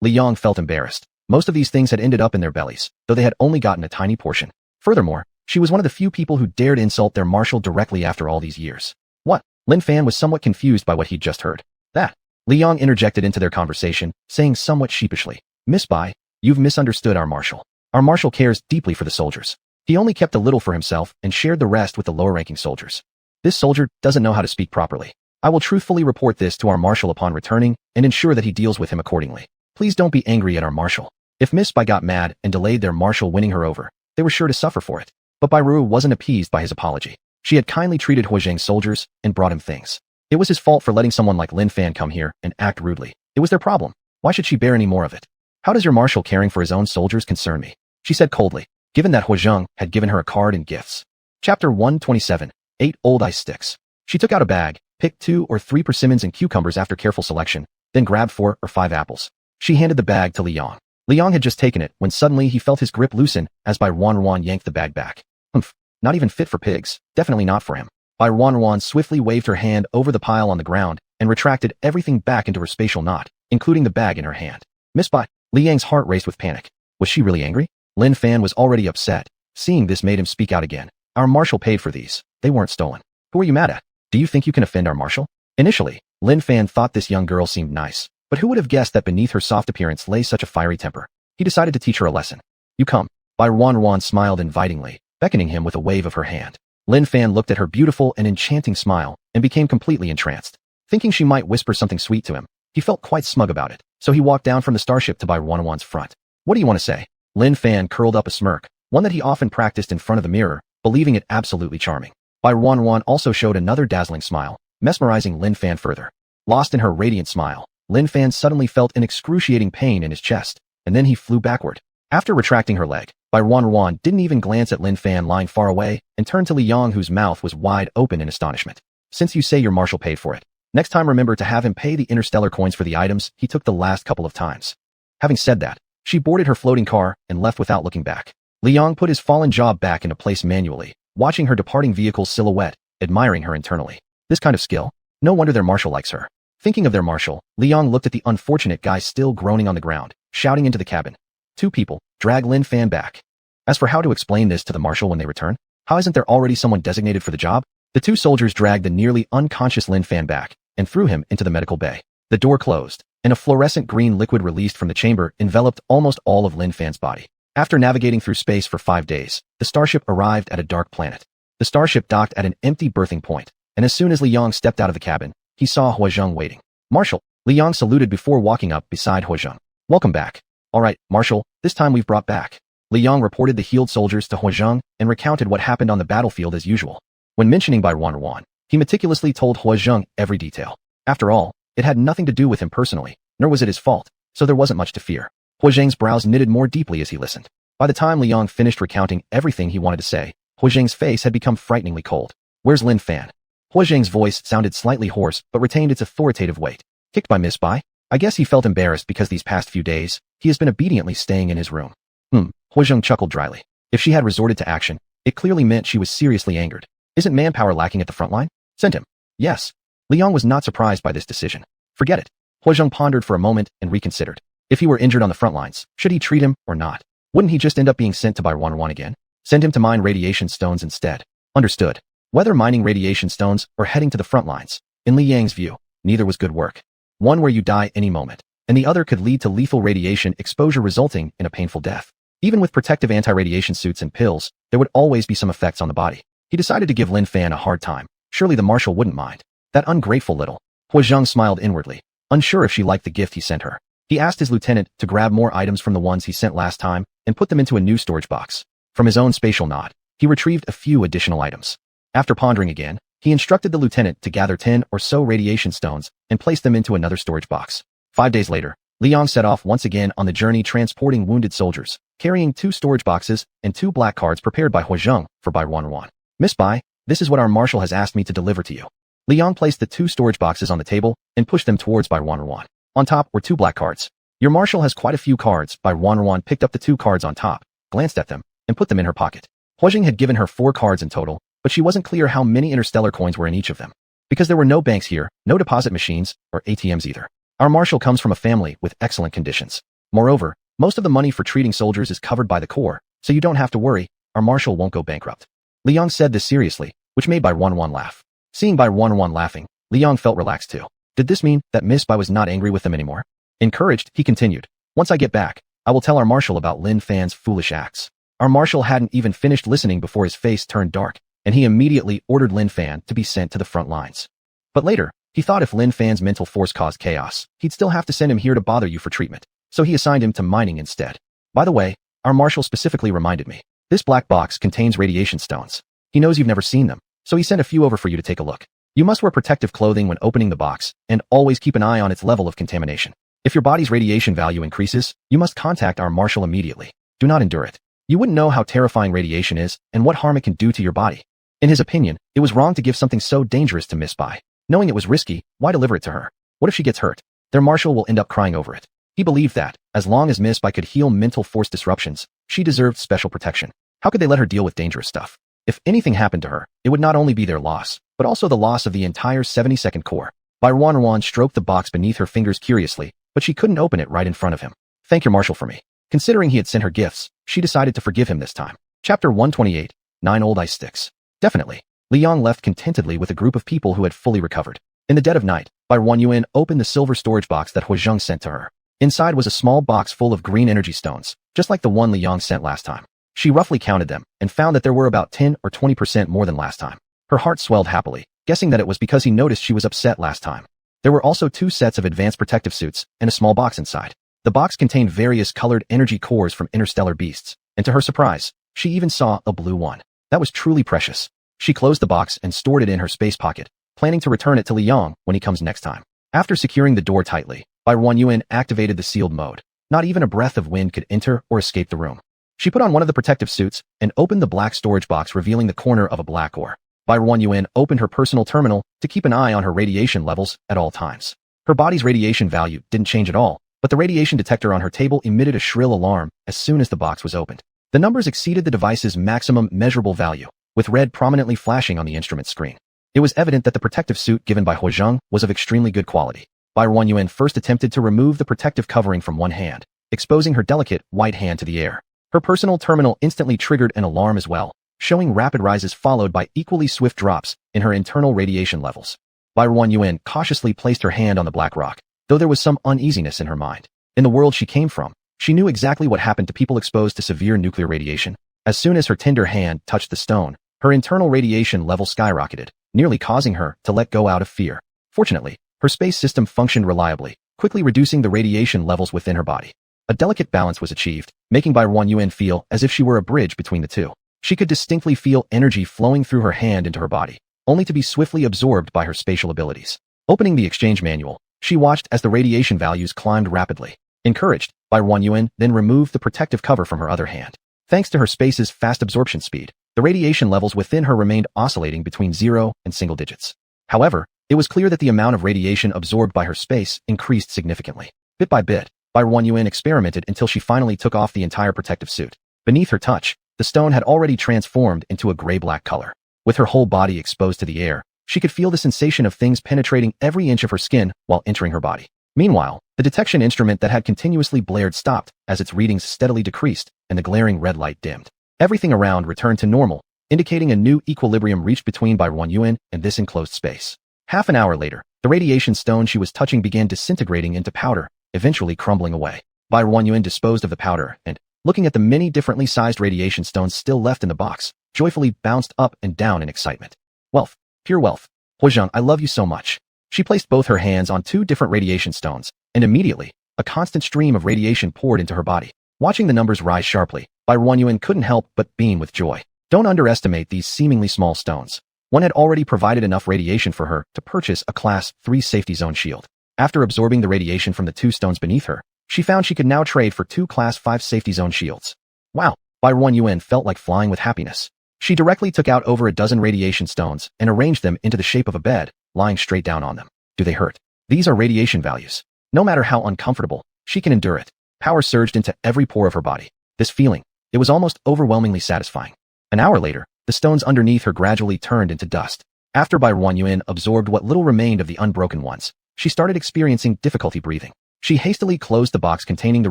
Li Yong felt embarrassed. Most of these things had ended up in their bellies, though they had only gotten a tiny portion. Furthermore, she was one of the few people who dared insult their marshal directly after all these years. What? Lin Fan was somewhat confused by what he'd just heard. That. Li Yong interjected into their conversation, saying somewhat sheepishly, Miss Bai, you've misunderstood our marshal. Our marshal cares deeply for the soldiers. He only kept a little for himself and shared the rest with the lower-ranking soldiers. This soldier doesn't know how to speak properly. I will truthfully report this to our marshal upon returning and ensure that he deals with him accordingly. Please don't be angry at our marshal. If Miss Bai got mad and delayed their marshal winning her over, they were sure to suffer for it. But Bairu wasn't appeased by his apology. She had kindly treated Huozhang's soldiers and brought him things. It was his fault for letting someone like Lin Fan come here and act rudely. It was their problem. Why should she bear any more of it? How does your marshal caring for his own soldiers concern me? She said coldly, given that Huozhang had given her a card and gifts. Chapter 127, 8 Old Ice Sticks. She took out a bag, picked 2 or 3 persimmons and cucumbers after careful selection, then grabbed 4 or 5 apples. She handed the bag to Li Yong. Li Yong had just taken it when suddenly he felt his grip loosen as Bai Ruan yanked the bag back. Humph, not even fit for pigs, definitely not for him. Bai Ruan swiftly waved her hand over the pile on the ground and retracted everything back into her spatial knot, including the bag in her hand. Miss Bai, Li Yang's heart raced with panic. Was she really angry? Lin Fan was already upset. Seeing this made him speak out again. Our marshal paid for these. They weren't stolen. Who are you mad at? Do you think you can offend our marshal? Initially, Lin Fan thought this young girl seemed nice. But who would have guessed that beneath her soft appearance lay such a fiery temper? He decided to teach her a lesson. You come. Bai Ruan smiled invitingly, beckoning him with a wave of her hand. Lin Fan looked at her beautiful and enchanting smile and became completely entranced. Thinking she might whisper something sweet to him, he felt quite smug about it, so he walked down from the starship to Bai Ruan's front. What do you want to say? Lin Fan curled up a smirk, one that he often practiced in front of the mirror, believing it absolutely charming. Bai Ruan also showed another dazzling smile, mesmerizing Lin Fan further. Lost in her radiant smile, Lin Fan suddenly felt an excruciating pain in his chest, and then he flew backward. After retracting her leg, Bai Ruan didn't even glance at Lin Fan lying far away and turned to Li Yang, whose mouth was wide open in astonishment. Since you say your marshal paid for it, next time remember to have him pay the interstellar coins for the items he took the last couple of times. Having said that, she boarded her floating car and left without looking back. Li Yang put his fallen jaw back into place manually, watching her departing vehicle's silhouette, admiring her internally. This kind of skill? No wonder their marshal likes her. Thinking of their marshal, Li Yang looked at the unfortunate guy still groaning on the ground, shouting into the cabin. Two people, drag Lin Fan back. As for how to explain this to the marshal when they return, how isn't there already someone designated for the job? The two soldiers dragged the nearly unconscious Lin Fan back and threw him into the medical bay. The door closed, and a fluorescent green liquid released from the chamber enveloped almost all of Lin Fan's body. After navigating through space for 5 days, the starship arrived at a dark planet. The starship docked at an empty berthing point, and as soon as Li Yang stepped out of the cabin, he saw Huazheng waiting. Marshal, Li Yang saluted before walking up beside Huazheng. Welcome back. All right, Marshal, this time we've brought back. Li Yang reported the healed soldiers to Huazheng and recounted what happened on the battlefield as usual. When mentioning Bai Ruan, he meticulously told Huazheng every detail. After all, it had nothing to do with him personally, nor was it his fault, so there wasn't much to fear. Huazheng's brows knitted more deeply as he listened. By the time Li Yang finished recounting everything he wanted to say, Huazheng's face had become frighteningly cold. Where's Lin Fan? Huazheng's voice sounded slightly hoarse but retained its authoritative weight. Kicked by Miss Bai? I guess he felt embarrassed because these past few days, he has been obediently staying in his room. Huazheng chuckled dryly. If she had resorted to action, it clearly meant she was seriously angered. Isn't manpower lacking at the front line? Send him. Yes. Li Yang was not surprised by this decision. Forget it. Huazheng pondered for a moment and reconsidered. If he were injured on the front lines, should he treat him or not? Wouldn't he just end up being sent to Bai Ruan again? Send him to mine radiation stones instead. Understood. Whether mining radiation stones or heading to the front lines, in Li Yang's view, neither was good work. One where you die any moment, and the other could lead to lethal radiation exposure resulting in a painful death. Even with protective anti-radiation suits and pills, there would always be some effects on the body. He decided to give Lin Fan a hard time. Surely the marshal wouldn't mind. That ungrateful little. Huazheng smiled inwardly, unsure if she liked the gift he sent her. He asked his lieutenant to grab more items from the ones he sent last time and put them into a new storage box. From his own spatial nod, he retrieved a few additional items. After pondering again, he instructed the lieutenant to gather 10 or so radiation stones and place them into another storage box. 5 days later, Li Yang set off once again on the journey transporting wounded soldiers, carrying 2 storage boxes and 2 black cards prepared by Huazheng for Bai Ruan. Miss Bai, this is what our marshal has asked me to deliver to you. Li Yang placed the 2 storage boxes on the table and pushed them towards Bai Ruan. On top were 2 black cards. Your marshal has quite a few cards. Bai Ruan picked up the 2 cards on top, glanced at them, and put them in her pocket. Huazheng had given her 4 cards in total, but she wasn't clear how many interstellar coins were in each of them. Because there were no banks here, no deposit machines, or ATMs either. Our marshal comes from a family with excellent conditions. Moreover, most of the money for treating soldiers is covered by the Corps, so you don't have to worry, our marshal won't go bankrupt. Li Yang said this seriously, which made Bai Ruan laugh. Seeing Bai Ruan laughing, Li Yang felt relaxed too. Did this mean that Miss Bai was not angry with them anymore? Encouraged, he continued. Once I get back, I will tell our marshal about Lin Fan's foolish acts. Our marshal hadn't even finished listening before his face turned dark, and he immediately ordered Lin Fan to be sent to the front lines. But later, he thought if Lin Fan's mental force caused chaos, he'd still have to send him here to bother you for treatment, so he assigned him to mining instead. By the way, our marshal specifically reminded me, this black box contains radiation stones. He knows you've never seen them, so he sent a few over for you to take a look. You must wear protective clothing when opening the box, and always keep an eye on its level of contamination. If your body's radiation value increases, you must contact our marshal immediately. Do not endure it. You wouldn't know how terrifying radiation is and what harm it can do to your body. In his opinion, it was wrong to give something so dangerous to Miss Bai. Knowing it was risky, why deliver it to her? What if she gets hurt? Their marshal will end up crying over it. He believed that, as long as Miss Bai could heal mental force disruptions, she deserved special protection. How could they let her deal with dangerous stuff? If anything happened to her, it would not only be their loss, but also the loss of the entire 72nd Corps. Bai Ruan stroked the box beneath her fingers curiously, but she couldn't open it right in front of him. Thank your marshal for me. Considering he had sent her gifts, she decided to forgive him this time. Chapter 128, 9 Old Ice Sticks. Definitely. Li Yang left contentedly with a group of people who had fully recovered. In the dead of night, Bai Yuan opened the silver storage box that Huizheng sent to her. Inside was a small box full of green energy stones, just like the one Li Yang sent last time. She roughly counted them and found that there were about 10 or 20% more than last time. Her heart swelled happily, guessing that it was because he noticed she was upset last time. There were also 2 sets of advanced protective suits and a small box inside. The box contained various colored energy cores from interstellar beasts, and to her surprise, she even saw a blue one. That was truly precious. She closed the box and stored it in her space pocket, planning to return it to Li Yang when he comes next time. After securing the door tightly, Bai Yuan activated the sealed mode. Not even a breath of wind could enter or escape the room. She put on one of the protective suits and opened the black storage box, revealing the corner of a black ore. Bai Yuan opened her personal terminal to keep an eye on her radiation levels at all times. Her body's radiation value didn't change at all, but the radiation detector on her table emitted a shrill alarm as soon as the box was opened. The numbers exceeded the device's maximum measurable value, with red prominently flashing on the instrument screen. It was evident that the protective suit given by Huizheng was of extremely good quality. Bai Yuan first attempted to remove the protective covering from one hand, exposing her delicate, white hand to the air. Her personal terminal instantly triggered an alarm as well, showing rapid rises followed by equally swift drops in her internal radiation levels. Bai Yuan cautiously placed her hand on the black rock, though there was some uneasiness in her mind. In the world she came from, she knew exactly what happened to people exposed to severe nuclear radiation. As soon as her tender hand touched the stone, her internal radiation level skyrocketed, nearly causing her to let go out of fear. Fortunately, her space system functioned reliably, quickly reducing the radiation levels within her body. A delicate balance was achieved, making Bai Yuan feel as if she were a bridge between the two. She could distinctly feel energy flowing through her hand into her body, only to be swiftly absorbed by her spatial abilities. Opening the exchange manual, she watched as the radiation values climbed rapidly. Encouraged, Bai Yuan then removed the protective cover from her other hand. Thanks to her space's fast absorption speed, the radiation levels within her remained oscillating between 0 and single digits. However, it was clear that the amount of radiation absorbed by her space increased significantly. Bit by bit, Bai Yuan experimented until she finally took off the entire protective suit. Beneath her touch, the stone had already transformed into a gray-black color. With her whole body exposed to the air, she could feel the sensation of things penetrating every inch of her skin while entering her body. Meanwhile, the detection instrument that had continuously blared stopped as its readings steadily decreased and the glaring red light dimmed. Everything around returned to normal, indicating a new equilibrium reached between Bai Yuan and this enclosed space. Half an hour later, the radiation stone she was touching began disintegrating into powder, eventually crumbling away. Bai Yuan disposed of the powder and, looking at the many differently sized radiation stones still left in the box, joyfully bounced up and down in excitement. Wealth, pure wealth. Huizheng, I love you so much. She placed both her hands on 2 different radiation stones, and immediately, a constant stream of radiation poured into her body. Watching the numbers rise sharply, Bai Yuan couldn't help but beam with joy. Don't underestimate these seemingly small stones. One had already provided enough radiation for her to purchase a Class 3 safety zone shield. After absorbing the radiation from the 2 stones beneath her, she found she could now trade for 2 Class 5 safety zone shields. Wow, Bai Yuan felt like flying with happiness. She directly took out over a dozen radiation stones and arranged them into the shape of a bed, lying straight down on them. Do they hurt? These are radiation values. No matter how uncomfortable, she can endure it. Power surged into every pore of her body. This feeling, it was almost overwhelmingly satisfying. An hour later, the stones underneath her gradually turned into dust. After Bai Yuan absorbed what little remained of the unbroken ones, she started experiencing difficulty breathing. She hastily closed the box containing the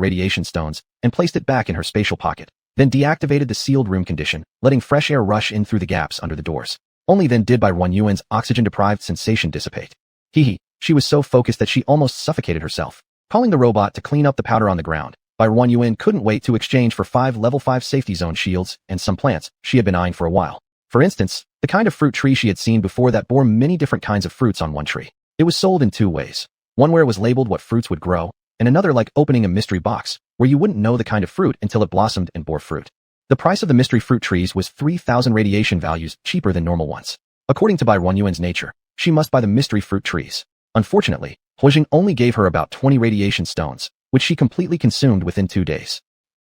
radiation stones and placed it back in her spatial pocket, then deactivated the sealed room condition, letting fresh air rush in through the gaps under the doors. Only then did Bai Yuan's oxygen-deprived sensation dissipate. She was so focused that she almost suffocated herself. Calling the robot to clean up the powder on the ground, Bai Yuan couldn't wait to exchange for 5 level 5 safety zone shields and some plants she had been eyeing for a while. For instance, the kind of fruit tree she had seen before that bore many different kinds of fruits on one tree. It was sold in 2 ways. One where it was labeled what fruits would grow, and another like opening a mystery box, where you wouldn't know the kind of fruit until it blossomed and bore fruit. The price of the mystery fruit trees was 3,000 radiation values cheaper than normal ones. According to Bai Yuan's nature, she must buy the mystery fruit trees. Unfortunately, Huizheng only gave her about 20 radiation stones, which she completely consumed within 2 days.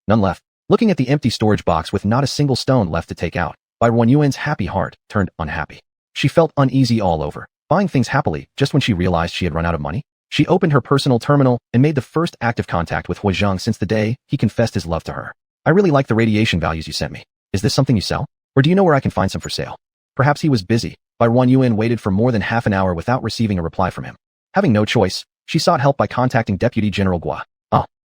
None left. Looking at the empty storage box with not a single stone left to take out, Bai Yuan's happy heart turned unhappy. She felt uneasy all over, buying things happily just when she realized she had run out of money. She opened her personal terminal and made the first active contact with Huizheng since the day he confessed his love to her. I really like the radiation values you sent me. Is this something you sell? Or do you know where I can find some for sale? Perhaps he was busy. Bai Yuan waited for more than half an hour without receiving a reply from him. Having no choice, she sought help by contacting Deputy General Gua.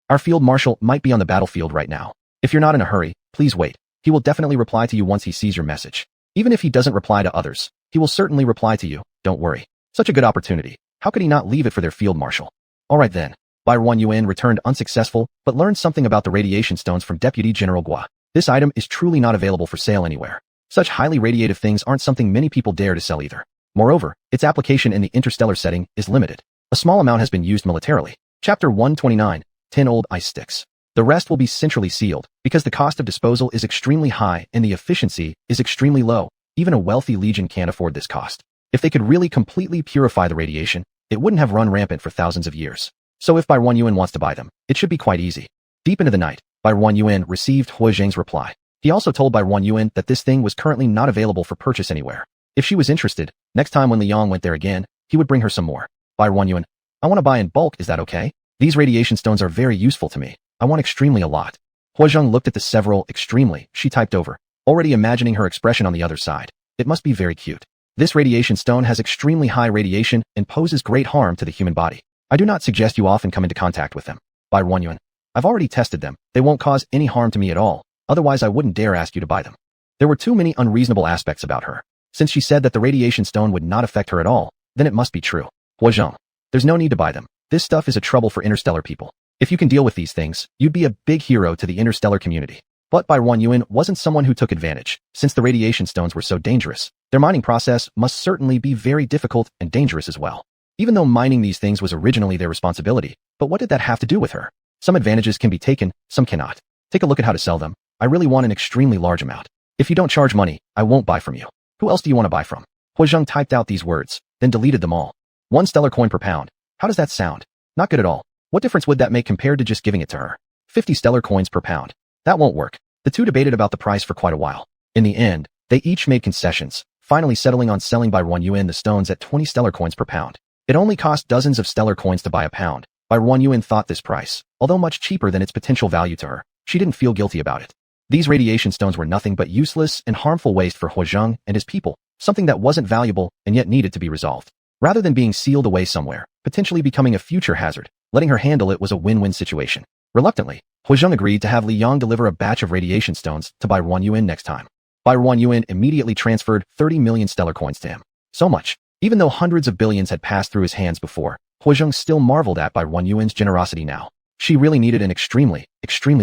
Our field marshal might be on the battlefield right now. If you're not in a hurry, please wait. He will definitely reply to you once he sees your message. Even if he doesn't reply to others, he will certainly reply to you, don't worry. Such a good opportunity. How could he not leave it for their field marshal? Alright then. Barren Yuan returned unsuccessful, but learned something about the radiation stones from Deputy General Gua. This item is truly not available for sale anywhere. Such highly radiative things aren't something many people dare to sell either. Moreover, its application in the interstellar setting is limited. A small amount has been used militarily. Chapter 129, 10 old ice sticks. The rest will be centrally sealed, because the cost of disposal is extremely high and the efficiency is extremely low. Even a wealthy legion can't afford this cost. If they could really completely purify the radiation, it wouldn't have run rampant for thousands of years. So if Barren Yuan wants to buy them, it should be quite easy. Deep into the night, Barren Yuan received He Zheng's reply. He also told Barren Yuan that this thing was currently not available for purchase anywhere. If she was interested, next time when Liang went there again, he would bring her some more. Barren Yuan, I want to buy in bulk, is that okay? These radiation stones are very useful to me. I want extremely a lot. He Zheng looked at the several extremely she typed over, already imagining her expression on the other side. It must be very cute. This radiation stone has extremely high radiation and poses great harm to the human body. I do not suggest you often come into contact with them. Barren Yuan, I've already tested them. They won't cause any harm to me at all. Otherwise I wouldn't dare ask you to buy them. There were too many unreasonable aspects about her. Since she said that the radiation stone would not affect her at all, then it must be true. He Zheng, there's no need to buy them. This stuff is a trouble for interstellar people. If you can deal with these things, you'd be a big hero to the interstellar community. But Barren Yuan wasn't someone who took advantage. Since the radiation stones were so dangerous, their mining process must certainly be very difficult and dangerous as well. Even though mining these things was originally their responsibility, but what did that have to do with her? Some advantages can be taken, some cannot. Take a look at how to sell them. I really want an extremely large amount. If you don't charge money, I won't buy from you. Who else do you want to buy from? He Zheng typed out these words, then deleted them all. 1 stellar coin per pound. How does that sound? Not good at all. What difference would that make compared to just giving it to her? 50 stellar coins per pound. That won't work. The two debated about the price for quite a while. In the end, they each made concessions, finally settling on selling Barren Yuan the stones at 20 stellar coins per pound. It only cost dozens of stellar coins to buy a pound. Barren Yuan thought this price, although much cheaper than its potential value to her, she didn't feel guilty about it. These radiation stones were nothing but useless and harmful waste for He Zheng and his people, something that wasn't valuable and yet needed to be resolved. Rather than being sealed away somewhere, potentially becoming a future hazard, letting her handle it was a win-win situation. Reluctantly, He Zheng agreed to have Liang deliver a batch of radiation stones to Barren Yuan next time. Barren Yuan immediately transferred 30 million stellar coins to him. So much. Even though hundreds of billions had passed through his hands before, He Zheng still marveled at Barren Yuan's generosity now. She really needed an extremely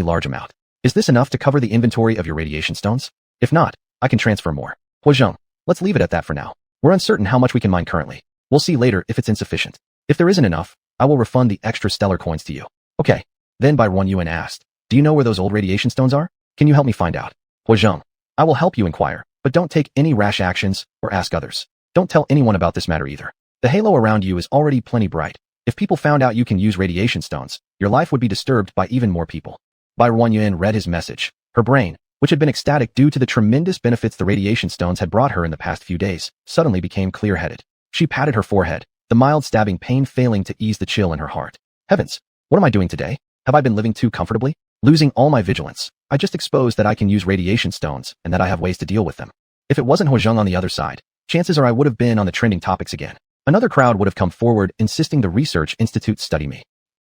large amount. Is this enough to cover the inventory of your radiation stones? If not, I can transfer more. He Zheng, let's leave it at that for now. We're uncertain how much we can mine currently. We'll see later if it's insufficient. If there isn't enough, I will refund the extra stellar coins to you. Okay. Then Barren Yuan asked, do you know where those old radiation stones are? Can you help me find out? He Zheng, I will help you inquire, but don't take any rash actions or ask others. Don't tell anyone about this matter either. The halo around you is already plenty bright. If people found out you can use radiation stones, your life would be disturbed by even more people. Barren Yuan read his message. Her brain, which had been ecstatic due to the tremendous benefits the radiation stones had brought her in the past few days, suddenly became clear-headed. She patted her forehead, the mild stabbing pain failing to ease the chill in her heart. Heavens, what am I doing today? Have I been living too comfortably? Losing all my vigilance. I just exposed that I can use radiation stones and that I have ways to deal with them. If it wasn't He Zheng on the other side, chances are I would have been on the trending topics again. Another crowd would have come forward insisting the research institute study me.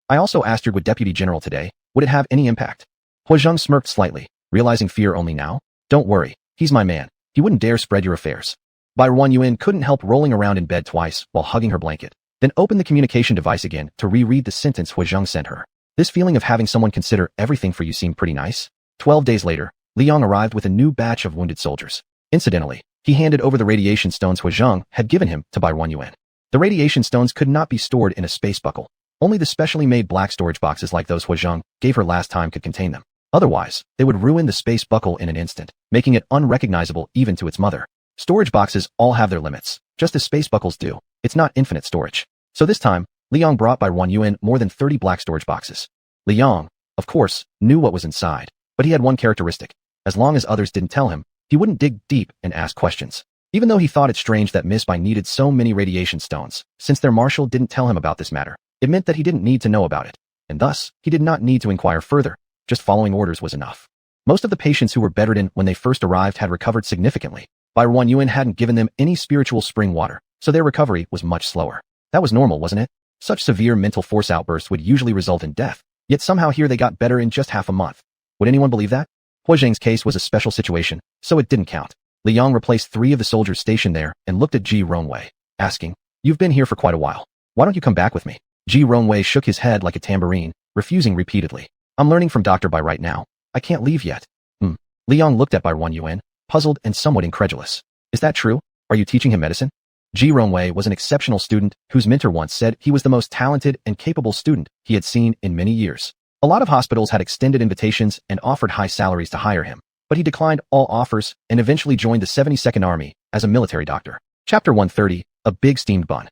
I also asked your good deputy general today, would it have any impact? He Zheng smirked slightly, realizing fear only now. Don't worry, he's my man. He wouldn't dare spread your affairs. Barren Yuan couldn't help rolling around in bed twice while hugging her blanket, then opened the communication device again to reread the sentence He Zheng sent her. This feeling of having someone consider everything for you seemed pretty nice. 12 days later, Liang arrived with a new batch of wounded soldiers. Incidentally, he handed over the radiation stones He Zheng had given him to Barren Yuan. The radiation stones could not be stored in a space buckle. Only the specially made black storage boxes like those He Zheng gave her last time could contain them. Otherwise, they would ruin the space buckle in an instant, making it unrecognizable even to its mother. Storage boxes all have their limits, just as space buckles do. It's not infinite storage. So this time, Liang brought Barren Yuan more than 30 black storage boxes. Liang, of course, knew what was inside, but he had one characteristic. As long as others didn't tell him, he wouldn't dig deep and ask questions. Even though he thought it strange that Miss Bai needed so many radiation stones, since their marshal didn't tell him about this matter, it meant that he didn't need to know about it, and thus, he did not need to inquire further. Just following orders was enough. Most of the patients who were bedridden when they first arrived had recovered significantly. Barren Yuan hadn't given them any spiritual spring water, so their recovery was much slower. That was normal, wasn't it? Such severe mental force outbursts would usually result in death, yet somehow here they got better in just half a month. Would anyone believe that? He Zheng's case was a special situation, so it didn't count. Liang replaced 3 of the soldiers stationed there and looked at Ji Ronwei, asking, "You've been here for quite a while. Why don't you come back with me? Ji Ronwei shook his head like a tambourine, refusing repeatedly. I'm learning from Dr. Bai right now. I can't leave yet. Li Yang looked at Bai Yuan, puzzled and somewhat incredulous. Is that true? Are you teaching him medicine? Ji Ronwei was an exceptional student whose mentor once said he was the most talented and capable student he had seen in many years. A lot of hospitals had extended invitations and offered high salaries to hire him, but he declined all offers and eventually joined the 72nd Army as a military doctor. Chapter 130, A Big Steamed Bun.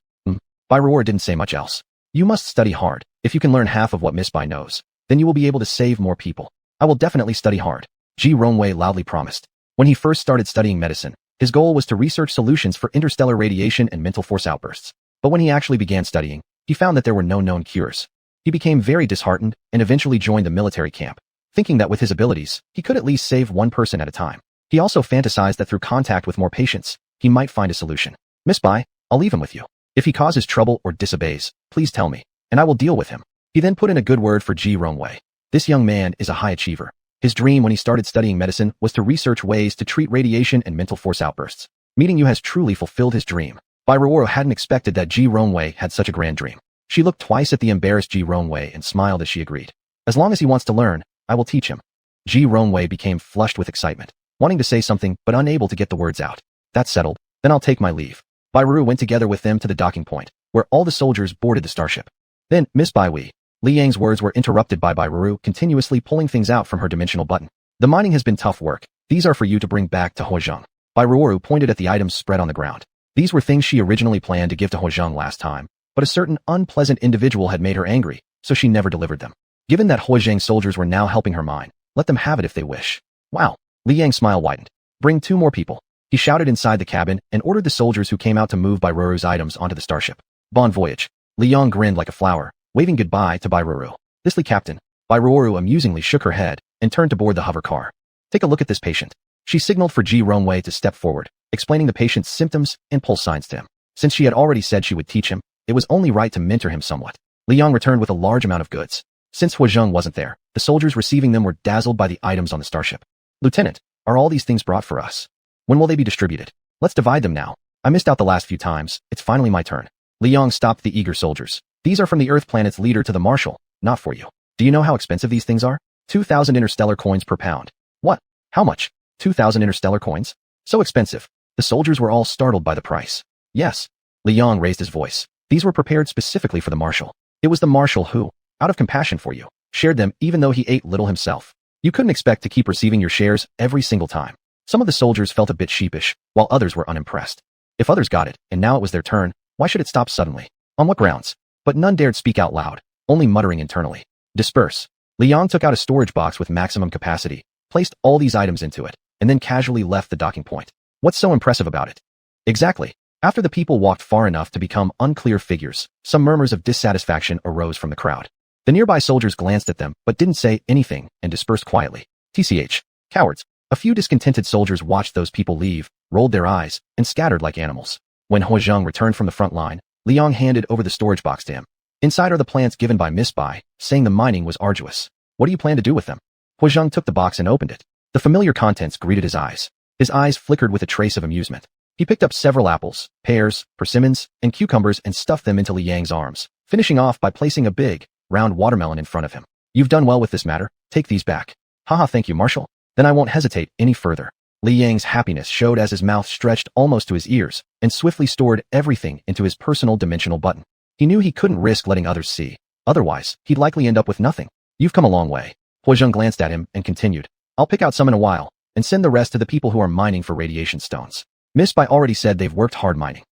Bai Ruor didn't say much else. You must study hard. If you can learn half of what Miss Bai knows, then you will be able to save more people. I will definitely study hard, Ji Ronwei loudly promised. When he first started studying medicine, his goal was to research solutions for interstellar radiation and mental force outbursts. But when he actually began studying, he found that there were no known cures. He became very disheartened and eventually joined the military camp, thinking that with his abilities, he could at least save one person at a time. He also fantasized that through contact with more patients, he might find a solution. Miss Bai, I'll leave him with you. If he causes trouble or disobeys, please tell me, and I will deal with him. He then put in a good word for Ji Ronwei. This young man is a high achiever. His dream when he started studying medicine was to research ways to treat radiation and mental force outbursts. Meeting you has truly fulfilled his dream. Bai Ruoro hadn't expected that Ji Ronwei had such a grand dream. She looked twice at the embarrassed Ji Ronwei and smiled as she agreed. As long as he wants to learn, I will teach him. Ji Ronwei became flushed with excitement, wanting to say something but unable to get the words out. That's settled, then I'll take my leave. Bai Ru went together with them to the docking point, where all the soldiers boarded the starship. Then, Miss Bai Wei. Li Yang's words were interrupted by Bai Ru continuously pulling things out from her dimensional button. The mining has been tough work. These are for you to bring back to Huozheng. Bai Ruoru pointed at the items spread on the ground. These were things she originally planned to give to Huozheng last time, but a certain unpleasant individual had made her angry, so she never delivered them. Given that Huozheng soldiers were now helping her mine, let them have it if they wish. Wow. Li Yang's smile widened. Bring 2 more people. He shouted inside the cabin and ordered the soldiers who came out to move Bai Ruoru's items onto the starship. Bon voyage. Li Yang grinned like a flower, waving goodbye to Bai Ruoru. Thisly, Captain. Bai Ruoru amusingly shook her head and turned to board the hover car. Take a look at this patient. She signaled for Ji Ronwei to step forward, explaining the patient's symptoms and pulse signs to him. Since she had already said she would teach him, it was only right to mentor him somewhat. Li Yang returned with a large amount of goods. Since Huozheng wasn't there, the soldiers receiving them were dazzled by the items on the starship. Lieutenant, are all these things brought for us? When will they be distributed? Let's divide them now. I missed out the last few times. It's finally my turn. Li Yang stopped the eager soldiers. These are from the Earth planet's leader to the Marshal, not for you. Do you know how expensive these things are? 2,000 interstellar coins per pound. What? How much? 2,000 interstellar coins? So expensive. The soldiers were all startled by the price. Yes. Li Yang raised his voice. These were prepared specifically for the Marshal. It was the Marshal who, out of compassion for you, shared them even though he ate little himself. You couldn't expect to keep receiving your shares every single time. Some of the soldiers felt a bit sheepish, while others were unimpressed. If others got it, and now it was their turn, why should it stop suddenly? On what grounds? But none dared speak out loud, only muttering internally. Disperse. Li Yang took out a storage box with maximum capacity, placed all these items into it, and then casually left the docking point. What's so impressive about it? Exactly. After the people walked far enough to become unclear figures, some murmurs of dissatisfaction arose from the crowd. The nearby soldiers glanced at them but didn't say anything and dispersed quietly. TCH. Cowards. A few discontented soldiers watched those people leave, rolled their eyes, and scattered like animals. When Huozheng returned from the front line, Li Yang handed over the storage box to him. Inside are the plants given by Miss Bai, saying the mining was arduous. What do you plan to do with them? Huozheng took the box and opened it. The familiar contents greeted his eyes. His eyes flickered with a trace of amusement. He picked up several apples, pears, persimmons, and cucumbers and stuffed them into Li Yang's arms, finishing off by placing a big, round watermelon in front of him. You've done well with this matter. Take these back. Haha, thank you, Marshal. Then I won't hesitate any further. Li Yang's happiness showed as his mouth stretched almost to his ears and swiftly stored everything into his personal dimensional button. He knew he couldn't risk letting others see. Otherwise, he'd likely end up with nothing. You've come a long way. Huozheng glanced at him and continued. I'll pick out some in a while and send the rest to the people who are mining for radiation stones. Miss Bai already said they've worked hard mining.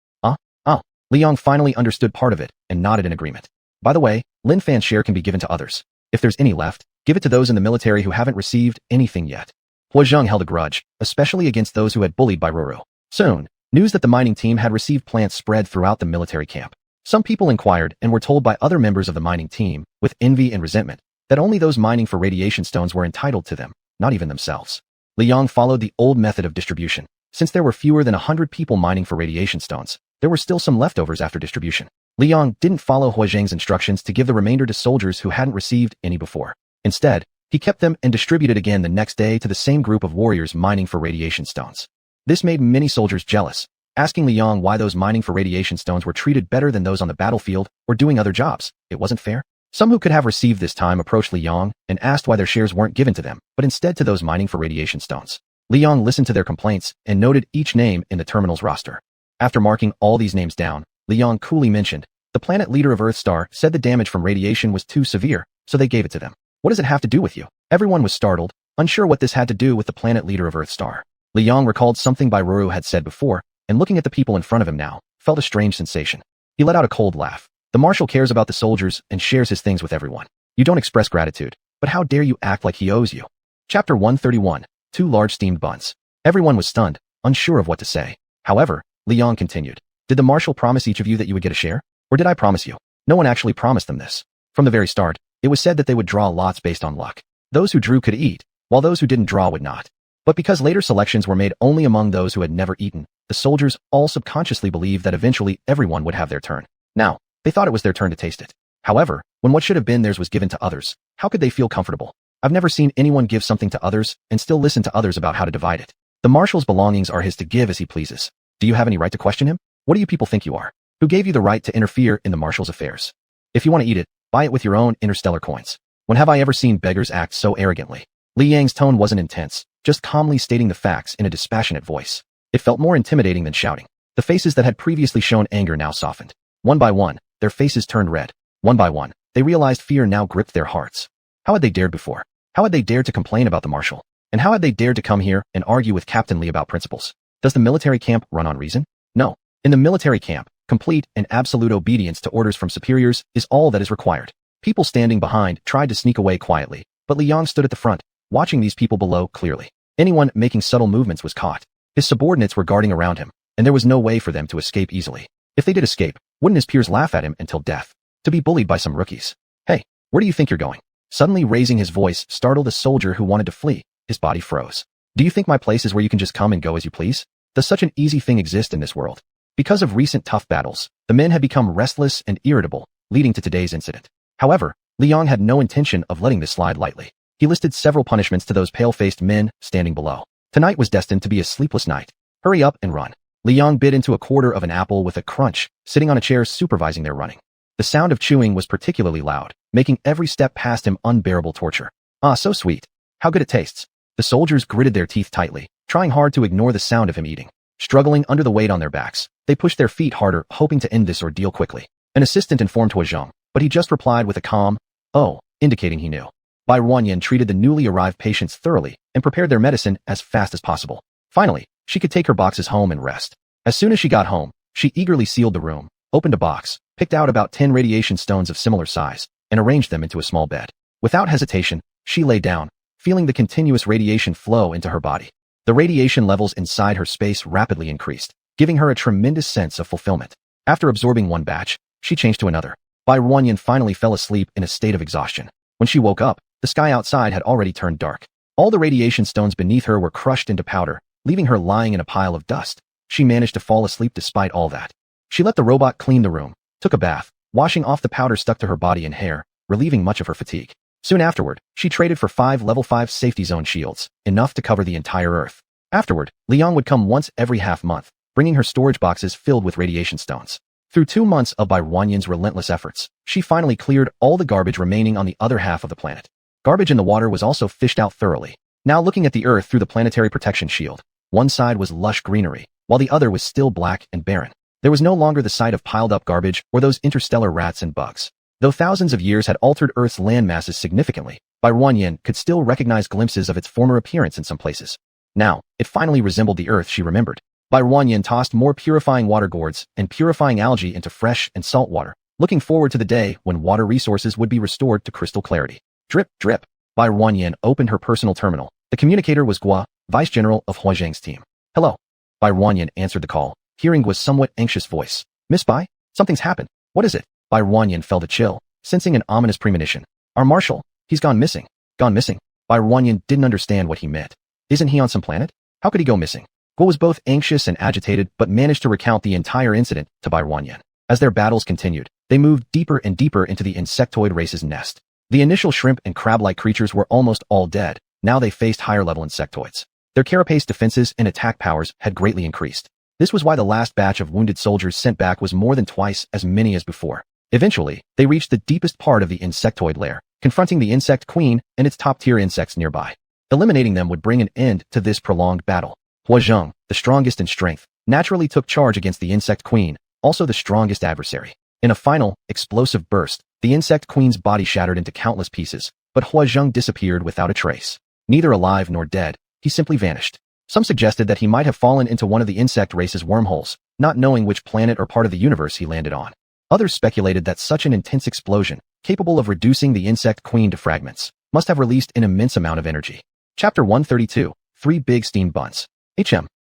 Li Yang finally understood part of it and nodded in agreement. By the way, Lin Fan's share can be given to others. If there's any left, give it to those in the military who haven't received anything yet. Huozheng held a grudge, especially against those who had bullied Bai Ruru. Soon, news that the mining team had received plants spread throughout the military camp. Some people inquired and were told by other members of the mining team, with envy and resentment, that only those mining for radiation stones were entitled to them, not even themselves. Li Yang followed the old method of distribution. Since there were fewer than 100 people mining for radiation stones, there were still some leftovers after distribution. Li Yang didn't follow Huozheng's instructions to give the remainder to soldiers who hadn't received any before. Instead, he kept them and distributed again the next day to the same group of warriors mining for radiation stones. This made many soldiers jealous, asking Li Yong why those mining for radiation stones were treated better than those on the battlefield or doing other jobs. It wasn't fair. Some who could have received this time approached Li Yong and asked why their shares weren't given to them, but instead to those mining for radiation stones. Li Yong listened to their complaints and noted each name in the terminal's roster. After marking all these names down, Li Yong coolly mentioned, the planet leader of Earthstar said the damage from radiation was too severe, so they gave it to them. What does it have to do with you? Everyone was startled, unsure what this had to do with the planet leader of Earthstar. Li Yong recalled something Bai Ruru had said before, and looking at the people in front of him now, felt a strange sensation. He let out a cold laugh. The marshal cares about the soldiers and shares his things with everyone. You don't express gratitude, but how dare you act like he owes you? Chapter 131. 2 large steamed buns. Everyone was stunned, unsure of what to say. However, Li Yong continued. Did the marshal promise each of you that you would get a share? Or did I promise you? No one actually promised them this. From the very start, it was said that they would draw lots based on luck. Those who drew could eat, while those who didn't draw would not. But because later selections were made only among those who had never eaten, the soldiers all subconsciously believed that eventually everyone would have their turn. Now, they thought it was their turn to taste it. However, when what should have been theirs was given to others, how could they feel comfortable? I've never seen anyone give something to others and still listen to others about how to divide it. The marshal's belongings are his to give as he pleases. Do you have any right to question him? What do you people think you are? Who gave you the right to interfere in the marshal's affairs? If you want to eat it, buy it with your own interstellar coins. When have I ever seen beggars act so arrogantly? Li Yang's tone wasn't intense, just calmly stating the facts in a dispassionate voice. It felt more intimidating than shouting. The faces that had previously shown anger now softened. One by one, their faces turned red. One by one, they realized fear now gripped their hearts. How had they dared before? How had they dared to complain about the marshal? And how had they dared to come here and argue with Captain Li about principles? Does the military camp run on reason? No. In the military camp, complete and absolute obedience to orders from superiors is all that is required. People standing behind tried to sneak away quietly, but Li Yong stood at the front, watching these people below clearly. Anyone making subtle movements was caught. His subordinates were guarding around him, and there was no way for them to escape easily. If they did escape, wouldn't his peers laugh at him until death? To be bullied by some rookies. Hey, where do you think you're going? Suddenly raising his voice startled a soldier who wanted to flee. His body froze. Do you think my place is where you can just come and go as you please? Does such an easy thing exist in this world? Because of recent tough battles, the men had become restless and irritable, leading to today's incident. However, Li Yong had no intention of letting this slide lightly. He listed several punishments to those pale-faced men standing below. Tonight was destined to be a sleepless night. Hurry up and run. Li Yong bit into a quarter of an apple with a crunch, sitting on a chair supervising their running. The sound of chewing was particularly loud, making every step past him unbearable torture. Ah, so sweet. How good it tastes. The soldiers gritted their teeth tightly, trying hard to ignore the sound of him eating. Struggling under the weight on their backs, they pushed their feet harder, hoping to end this ordeal quickly. An assistant informed Hua Zheng, but he just replied with a calm, "Oh," indicating he knew. Bai Ruanyan treated the newly arrived patients thoroughly and prepared their medicine as fast as possible. Finally, she could take her boxes home and rest. As soon as she got home, she eagerly sealed the room, opened a box, picked out about 10 radiation stones of similar size, and arranged them into a small bed. Without hesitation, she lay down, feeling the continuous radiation flow into her body. The radiation levels inside her space rapidly increased, giving her a tremendous sense of fulfillment. After absorbing one batch, she changed to another. Bai Ruanyan finally fell asleep in a state of exhaustion. When she woke up, the sky outside had already turned dark. All the radiation stones beneath her were crushed into powder, leaving her lying in a pile of dust. She managed to fall asleep despite all that. She let the robot clean the room, took a bath, washing off the powder stuck to her body and hair, relieving much of her fatigue. Soon afterward, she traded for 5 level 5 safety zone shields, enough to cover the entire Earth. Afterward, Li Yong would come once every half-month, bringing her storage boxes filled with radiation stones. Through 2 months of Bai Ruanyan's relentless efforts, she finally cleared all the garbage remaining on the other half of the planet. Garbage in the water was also fished out thoroughly. Now looking at the Earth through the planetary protection shield, one side was lush greenery, while the other was still black and barren. There was no longer the sight of piled-up garbage or those interstellar rats and bugs. Though thousands of years had altered Earth's land masses significantly, Bai Ruanyan could still recognize glimpses of its former appearance in some places. Now, it finally resembled the Earth she remembered. Bai Ruanyan tossed more purifying water gourds and purifying algae into fresh and salt water, looking forward to the day when water resources would be restored to crystal clarity. Drip, drip. Bai Ruanyan opened her personal terminal. The communicator was Gua, Vice General of Hua Zheng's team. Hello. Bai Ruanyan answered the call, hearing Gua's somewhat anxious voice. Miss Bai? Something's happened. What is it? Bai Ruanyan felt a chill, sensing an ominous premonition. Our marshal, he's gone missing. Gone missing? Bai Ruanyan didn't understand what he meant. Isn't he on some planet? How could he go missing? Gua was both anxious and agitated but managed to recount the entire incident to Bai Ruanyan. As their battles continued, they moved deeper and deeper into the insectoid race's nest. The initial shrimp and crab-like creatures were almost all dead. Now they faced higher-level insectoids. Their carapace defenses and attack powers had greatly increased. This was why the last batch of wounded soldiers sent back was more than twice as many as before. Eventually, they reached the deepest part of the insectoid lair, confronting the insect queen and its top-tier insects nearby. Eliminating them would bring an end to this prolonged battle. Huazheng, the strongest in strength, naturally took charge against the insect queen, also the strongest adversary. In a final, explosive burst, the insect queen's body shattered into countless pieces, but Huazheng disappeared without a trace. Neither alive nor dead, he simply vanished. Some suggested that he might have fallen into one of the insect race's wormholes, not knowing which planet or part of the universe he landed on. Others speculated that such an intense explosion, capable of reducing the insect queen to fragments, must have released an immense amount of energy. Chapter 132, 3 Big Steamed Buns.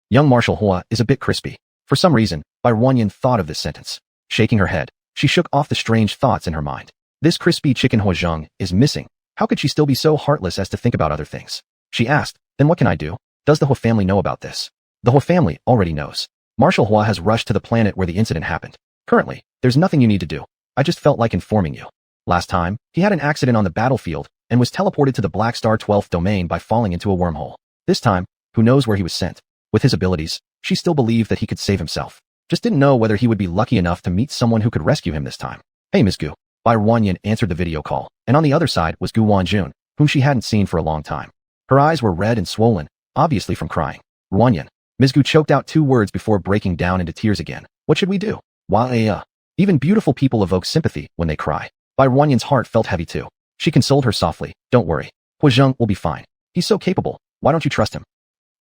Young Marshal Hua is a bit crispy. For some reason, Bai Ruanyan thought of this sentence. Shaking her head, she shook off the strange thoughts in her mind. This crispy chicken Huazheng is missing. How could she still be so heartless as to think about other things? She asked, then what can I do? Does the Hua family know about this? The Hua family already knows. Marshal Hua has rushed to the planet where the incident happened. Currently, there's nothing you need to do. I just felt like informing you. Last time, he had an accident on the battlefield and was teleported to the Black Star 12th domain by falling into a wormhole. This time, who knows where he was sent. With his abilities, she still believed that he could save himself. Just didn't know whether he would be lucky enough to meet someone who could rescue him this time. Hey Ms. Gu. Bai Ruanyan answered the video call, and on the other side was Gu Wanjun, whom she hadn't seen for a long time. Her eyes were red and swollen, obviously from crying. Ruanyan. Ms. Gu choked out 2 words before breaking down into tears again. What should we do? Why, even beautiful people evoke sympathy when they cry. Bai Ruanyan's heart felt heavy too. She consoled her softly. Don't worry. Huazheng will be fine. He's so capable. Why don't you trust him?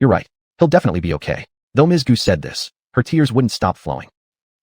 You're right. He'll definitely be okay. Though Ms. Gu said this, her tears wouldn't stop flowing.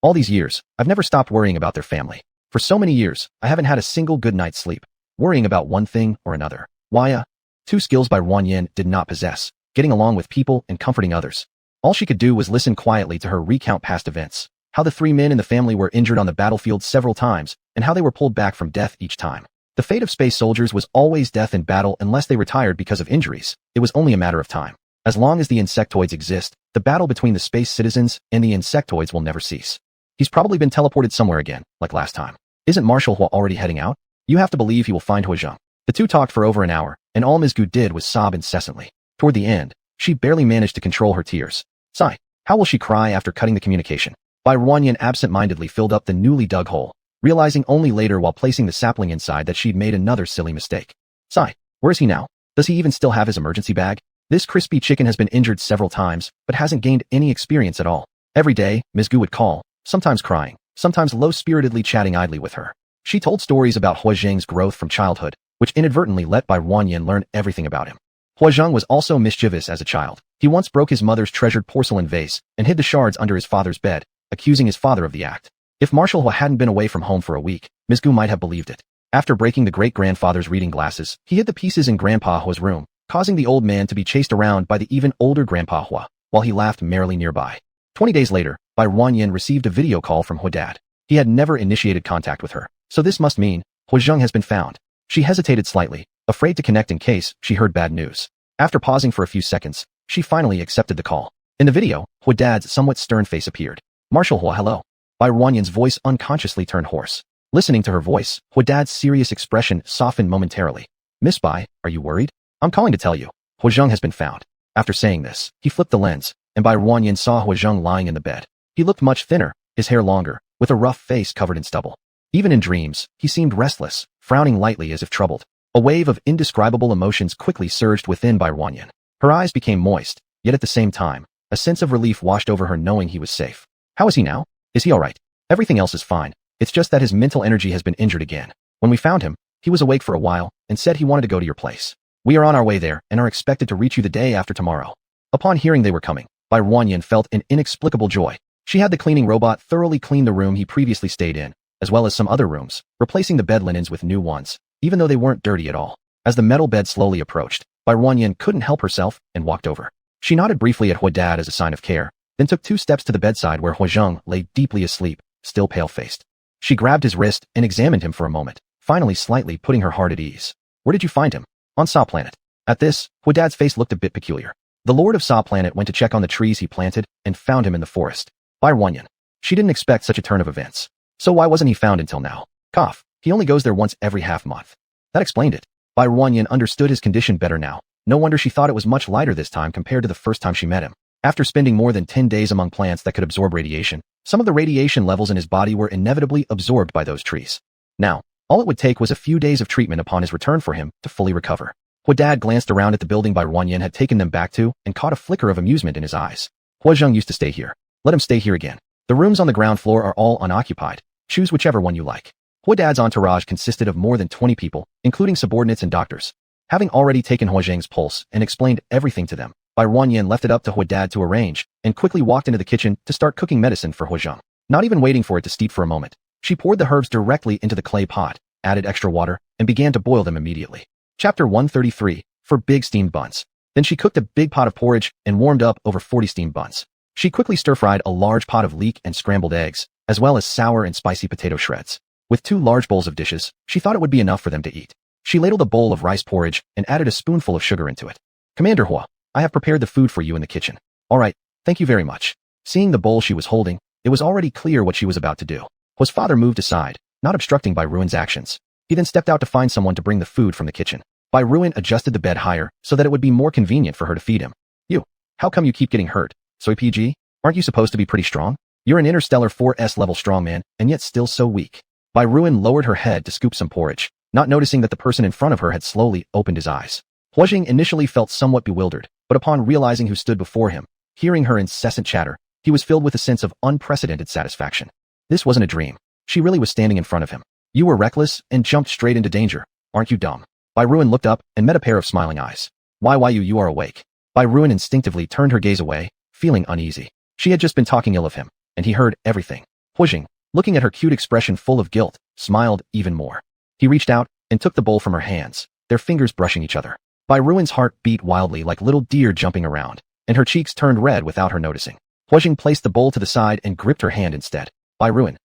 All these years, I've never stopped worrying about their family. For so many years, I haven't had a single good night's sleep, worrying about one thing or another. Why, 2 skills Bai Ruanyan did not possess, getting along with people and comforting others. All she could do was listen quietly to her recount past events, how the 3 men in the family were injured on the battlefield several times, and how they were pulled back from death each time. The fate of space soldiers was always death in battle unless they retired because of injuries. It was only a matter of time. As long as the insectoids exist, the battle between the space citizens and the insectoids will never cease. He's probably been teleported somewhere again, like last time. Isn't Marshal Hua already heading out? You have to believe he will find Huazheng. The 2 talked for over an hour, and all Ms. Gu did was sob incessantly. Toward the end, she barely managed to control her tears. Sigh. How will she cry after cutting the communication? Bai Ruanyan absent-mindedly filled up the newly dug hole, realizing only later while placing the sapling inside that she'd made another silly mistake. Sigh. Where is he now? Does he even still have his emergency bag? This crispy chicken has been injured several times, but hasn't gained any experience at all. Every day, Ms. Gu would call, sometimes crying, sometimes low-spiritedly chatting idly with her. She told stories about Huazheng's growth from childhood, which inadvertently let Bai Ruanyan learn everything about him. Huazheng was also mischievous as a child. He once broke his mother's treasured porcelain vase and hid the shards under his father's bed, accusing his father of the act. If Marshal Hua hadn't been away from home for a week, Ms. Gu might have believed it. After breaking the great-grandfather's reading glasses, he hid the pieces in Grandpa Hua's room, causing the old man to be chased around by the even older Grandpa Hua, while he laughed merrily nearby. 20 days later, Bai Ruanyan received a video call from Huadad. He had never initiated contact with her, so this must mean Huazheng has been found. She hesitated slightly, afraid to connect in case she heard bad news. After pausing for a few seconds, she finally accepted the call. In the video, Huadad's somewhat stern face appeared. Marshal Hua, hello. Bai Ruanyan's voice unconsciously turned hoarse. Listening to her voice, Huadad's serious expression softened momentarily. Miss Bai, are you worried? I'm calling to tell you, Huazheng has been found. After saying this, he flipped the lens, and Bai Ruanyan saw Huazheng lying in the bed. He looked much thinner, his hair longer, with a rough face covered in stubble. Even in dreams, he seemed restless, frowning lightly as if troubled. A wave of indescribable emotions quickly surged within Bai Ruanyan. Her eyes became moist, yet at the same time, a sense of relief washed over her knowing he was safe. How is he now? Is he alright? Everything else is fine. It's just that his mental energy has been injured again. When we found him, he was awake for a while and said he wanted to go to your place. We are on our way there and are expected to reach you the day after tomorrow. Upon hearing they were coming, Bai Ruanyan felt an inexplicable joy. She had the cleaning robot thoroughly clean the room he previously stayed in, as well as some other rooms, replacing the bed linens with new ones, even though they weren't dirty at all. As the metal bed slowly approached, Bai Ruanyan couldn't help herself and walked over. She nodded briefly at Huadad as a sign of care, then took 2 steps to the bedside where Huazheng lay deeply asleep, still pale-faced. She grabbed his wrist and examined him for a moment, finally slightly putting her heart at ease. Where did you find him? On Sa Planet. At this, Huadad's face looked a bit peculiar. The Lord of Sa Planet went to check on the trees he planted and found him in the forest. Bai Ruanyan. She didn't expect such a turn of events. So why wasn't he found until now? Cough. He only goes there once every half-month. That explained it. Bai Ruanyan understood his condition better now. No wonder she thought it was much lighter this time compared to the first time she met him. After spending more than 10 days among plants that could absorb radiation, some of the radiation levels in his body were inevitably absorbed by those trees. Now, all it would take was a few days of treatment upon his return for him to fully recover. Huodad glanced around at the building Barren had taken them back to and caught a flicker of amusement in his eyes. Huozheng used to stay here. Let him stay here again. The rooms on the ground floor are all unoccupied. Choose whichever one you like. Huodad's entourage consisted of more than 20 people, including subordinates and doctors. Having already taken Huozheng's pulse and explained everything to them, Barren left it up to Huodad to arrange and quickly walked into the kitchen to start cooking medicine for Huozheng. Not even waiting for it to steep for a moment, she poured the herbs directly into the clay pot, added extra water, and began to boil them immediately. Chapter 133, for big steamed buns. Then she cooked a big pot of porridge and warmed up over 40 steamed buns. She quickly stir-fried a large pot of leek and scrambled eggs, as well as sour and spicy potato shreds. With 2 large bowls of dishes, she thought it would be enough for them to eat. She ladled a bowl of rice porridge and added a spoonful of sugar into it. Commander Hua, I have prepared the food for you in the kitchen. All right, thank you very much. Seeing the bowl she was holding, it was already clear what she was about to do. Hua's father moved aside, not obstructing Barren's actions. He then stepped out to find someone to bring the food from the kitchen. Barren adjusted the bed higher so that it would be more convenient for her to feed him. You, how come you keep getting hurt? Soy PG? Aren't you supposed to be pretty strong? You're an interstellar 4S level strongman, and yet still so weak. Barren lowered her head to scoop some porridge, not noticing that the person in front of her had slowly opened his eyes. Huozheng initially felt somewhat bewildered, but upon realizing who stood before him, hearing her incessant chatter, he was filled with a sense of unprecedented satisfaction. This wasn't a dream. She really was standing in front of him. You were reckless and jumped straight into danger. Aren't you dumb? Barren looked up and met a pair of smiling eyes. Why you are awake. Barren instinctively turned her gaze away, feeling uneasy. She had just been talking ill of him, and he heard everything. Huozheng, looking at her cute expression full of guilt, smiled even more. He reached out and took the bowl from her hands, their fingers brushing each other. Barren's heart beat wildly like little deer jumping around, and her cheeks turned red without her noticing. Huozheng placed the bowl to the side and gripped her hand instead. Barren.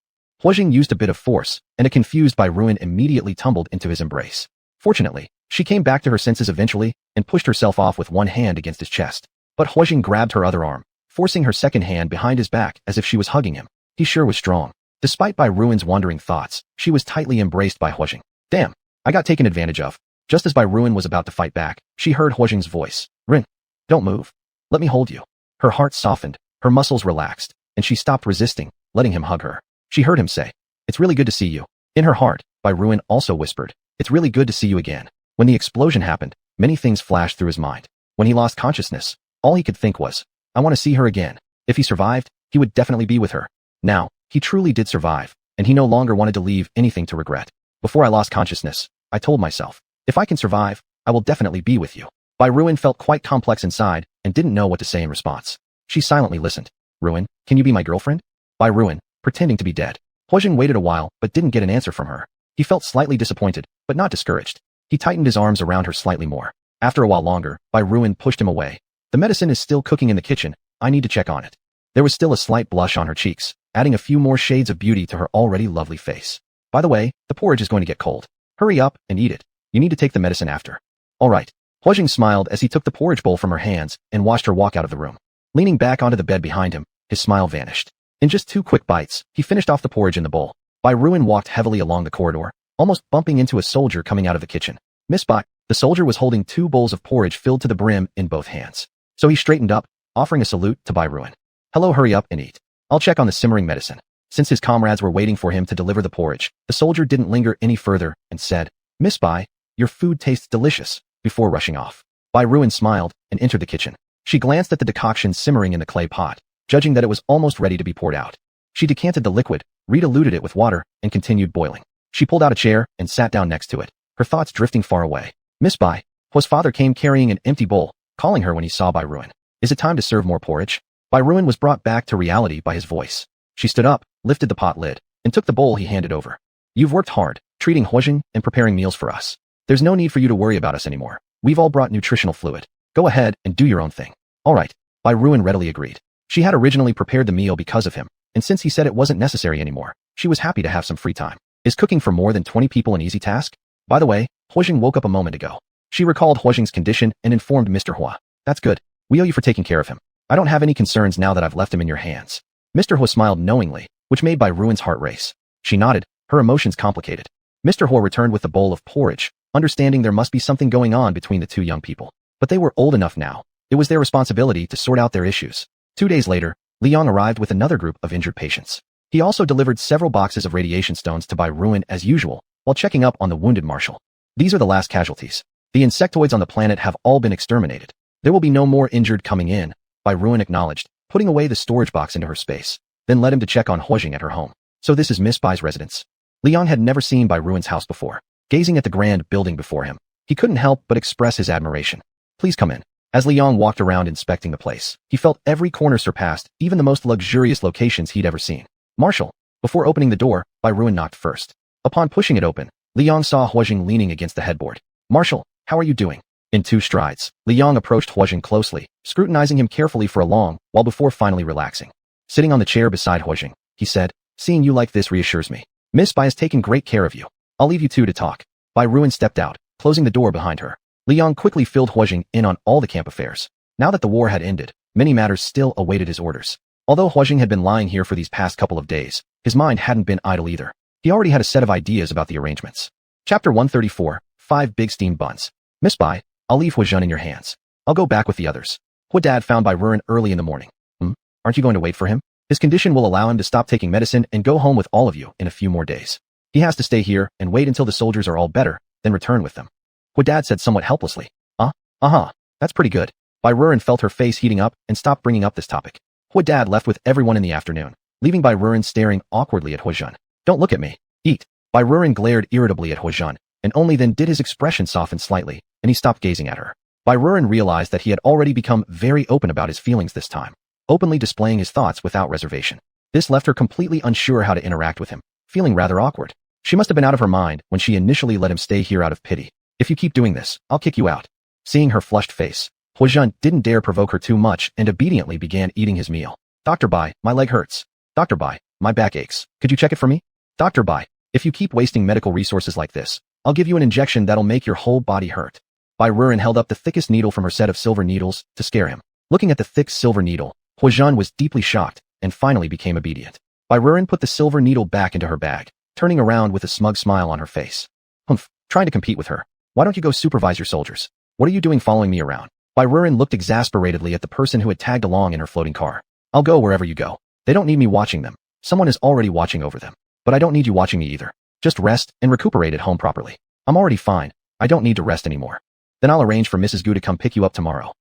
Huozheng used a bit of force, and a confused Barren immediately tumbled into his embrace. Fortunately, she came back to her senses eventually and pushed herself off with one hand against his chest. But Huozheng grabbed her other arm, forcing her second hand behind his back as if she was hugging him. He sure was strong. Despite Barren's wandering thoughts, she was tightly embraced by Huozheng. Damn, I got taken advantage of. Just as Barren was about to fight back, she heard Huozheng's voice. Rin, don't move. Let me hold you. Her heart softened, her muscles relaxed, and she stopped resisting, letting him hug her. She heard him say, it's really good to see you. In her heart, Barren also whispered, it's really good to see you again. When the explosion happened, many things flashed through his mind. When he lost consciousness, all he could think was, I want to see her again. If he survived, he would definitely be with her. Now, he truly did survive, and he no longer wanted to leave anything to regret. Before I lost consciousness, I told myself, if I can survive, I will definitely be with you. Barren felt quite complex inside and didn't know what to say in response. She silently listened. Ruin, can you be my girlfriend? Barren, pretending to be dead. Huozheng waited a while but didn't get an answer from her. He felt slightly disappointed, but not discouraged. He tightened his arms around her slightly more. After a while longer, Barren pushed him away. The medicine is still cooking in the kitchen. I need to check on it. There was still a slight blush on her cheeks, adding a few more shades of beauty to her already lovely face. By the way, the porridge is going to get cold. Hurry up and eat it. You need to take the medicine after. All right. Huozheng smiled as he took the porridge bowl from her hands and watched her walk out of the room. Leaning back onto the bed behind him, his smile vanished. In just 2 quick bites, he finished off the porridge in the bowl. Barren walked heavily along the corridor, almost bumping into a soldier coming out of the kitchen. Miss Bai, the soldier was holding 2 bowls of porridge filled to the brim in both hands. So he straightened up, offering a salute to Barren. Hello, hurry up and eat. I'll check on the simmering medicine. Since his comrades were waiting for him to deliver the porridge, the soldier didn't linger any further and said, Miss Bai, your food tastes delicious, before rushing off. Barren smiled and entered the kitchen. She glanced at the decoction simmering in the clay pot, judging that it was almost ready to be poured out. She decanted the liquid, rediluted it with water, and continued boiling. She pulled out a chair and sat down next to it, her thoughts drifting far away. Miss Bai, Hua's father came carrying an empty bowl, calling her when he saw Barren. Is it time to serve more porridge? Barren was brought back to reality by his voice. She stood up, lifted the pot lid, and took the bowl he handed over. You've worked hard, treating Huozheng and preparing meals for us. There's no need for you to worry about us anymore. We've all brought nutritional fluid. Go ahead and do your own thing. All right. Barren readily agreed. She had originally prepared the meal because of him, and since he said it wasn't necessary anymore, she was happy to have some free time. Is cooking for more than 20 people an easy task? By the way, Huozheng woke up a moment ago. She recalled Huozheng's condition and informed Mr. Hua. That's good. We owe you for taking care of him. I don't have any concerns now that I've left him in your hands. Mr. Hua smiled knowingly, which made Barren's heart race. She nodded, her emotions complicated. Mr. Hua returned with the bowl of porridge, understanding there must be something going on between the 2 young people. But they were old enough now. It was their responsibility to sort out their issues. 2 days later, Liang arrived with another group of injured patients. He also delivered several boxes of radiation stones to Bai Ruin as usual, while checking up on the wounded marshal. These are the last casualties. The insectoids on the planet have all been exterminated. There will be no more injured coming in, Bai Ruin acknowledged, putting away the storage box into her space, then led him to check on Huojing at her home. So this is Miss Bai's residence. Liang had never seen Bai Ruin's house before. Gazing at the grand building before him, he couldn't help but express his admiration. Please come in. As Liang walked around inspecting the place, he felt every corner surpassed, even the most luxurious locations he'd ever seen. Marshal. Before opening the door, Bai Ruin knocked first. Upon pushing it open, Liang saw Huojing leaning against the headboard. Marshal, how are you doing? In 2 strides, Liang approached Huojing closely, scrutinizing him carefully for a long while before finally relaxing. Sitting on the chair beside Huojing, he said, seeing you like this reassures me. Miss Bai has taken great care of you. I'll leave you two to talk. Bai Ruin stepped out, closing the door behind her. Liang quickly filled Huojing in on all the camp affairs. Now that the war had ended, many matters still awaited his orders. Although Huojing had been lying here for these past couple of days, his mind hadn't been idle either. He already had a set of ideas about the arrangements. Chapter 134, 5 Big Steam Buns. Miss Bai, I'll leave Huojun in your hands. I'll go back with the others. Huodad found Bai Ruin early in the morning. Aren't you going to wait for him? His condition will allow him to stop taking medicine and go home with all of you in a few more days. He has to stay here and wait until the soldiers are all better, then return with them. Huodad said somewhat helplessly. That's pretty good. Bai Ruin felt her face heating up and stopped bringing up this topic. Huodad left with everyone in the afternoon, leaving Bai Ruin staring awkwardly at Huojun. Don't look at me. Eat. Bai Ruin glared irritably at Huojun, and only then did his expression soften slightly, and he stopped gazing at her. Bai Ruin realized that he had already become very open about his feelings this time, openly displaying his thoughts without reservation. This left her completely unsure how to interact with him, feeling rather awkward. She must have been out of her mind when she initially let him stay here out of pity. If you keep doing this, I'll kick you out. Seeing her flushed face, Huojun didn't dare provoke her too much and obediently began eating his meal. Dr. Bai, my leg hurts. Dr. Bai, my back aches. Could you check it for me? Dr. Bai, if you keep wasting medical resources like this, I'll give you an injection that'll make your whole body hurt. Bai Ruin held up the thickest needle from her set of silver needles to scare him. Looking at the thick silver needle, Huojun was deeply shocked and finally became obedient. Bai Ruin put the silver needle back into her bag, turning around with a smug smile on her face. Trying to compete with her. Why don't you go supervise your soldiers? What are you doing following me around? Bai Ruin looked exasperatedly at the person who had tagged along in her floating car. I'll go wherever you go. They don't need me watching them. Someone is already watching over them. But I don't need you watching me either. Just rest and recuperate at home properly. I'm already fine. I don't need to rest anymore. Then I'll arrange for Mrs. Gu to come pick you up tomorrow.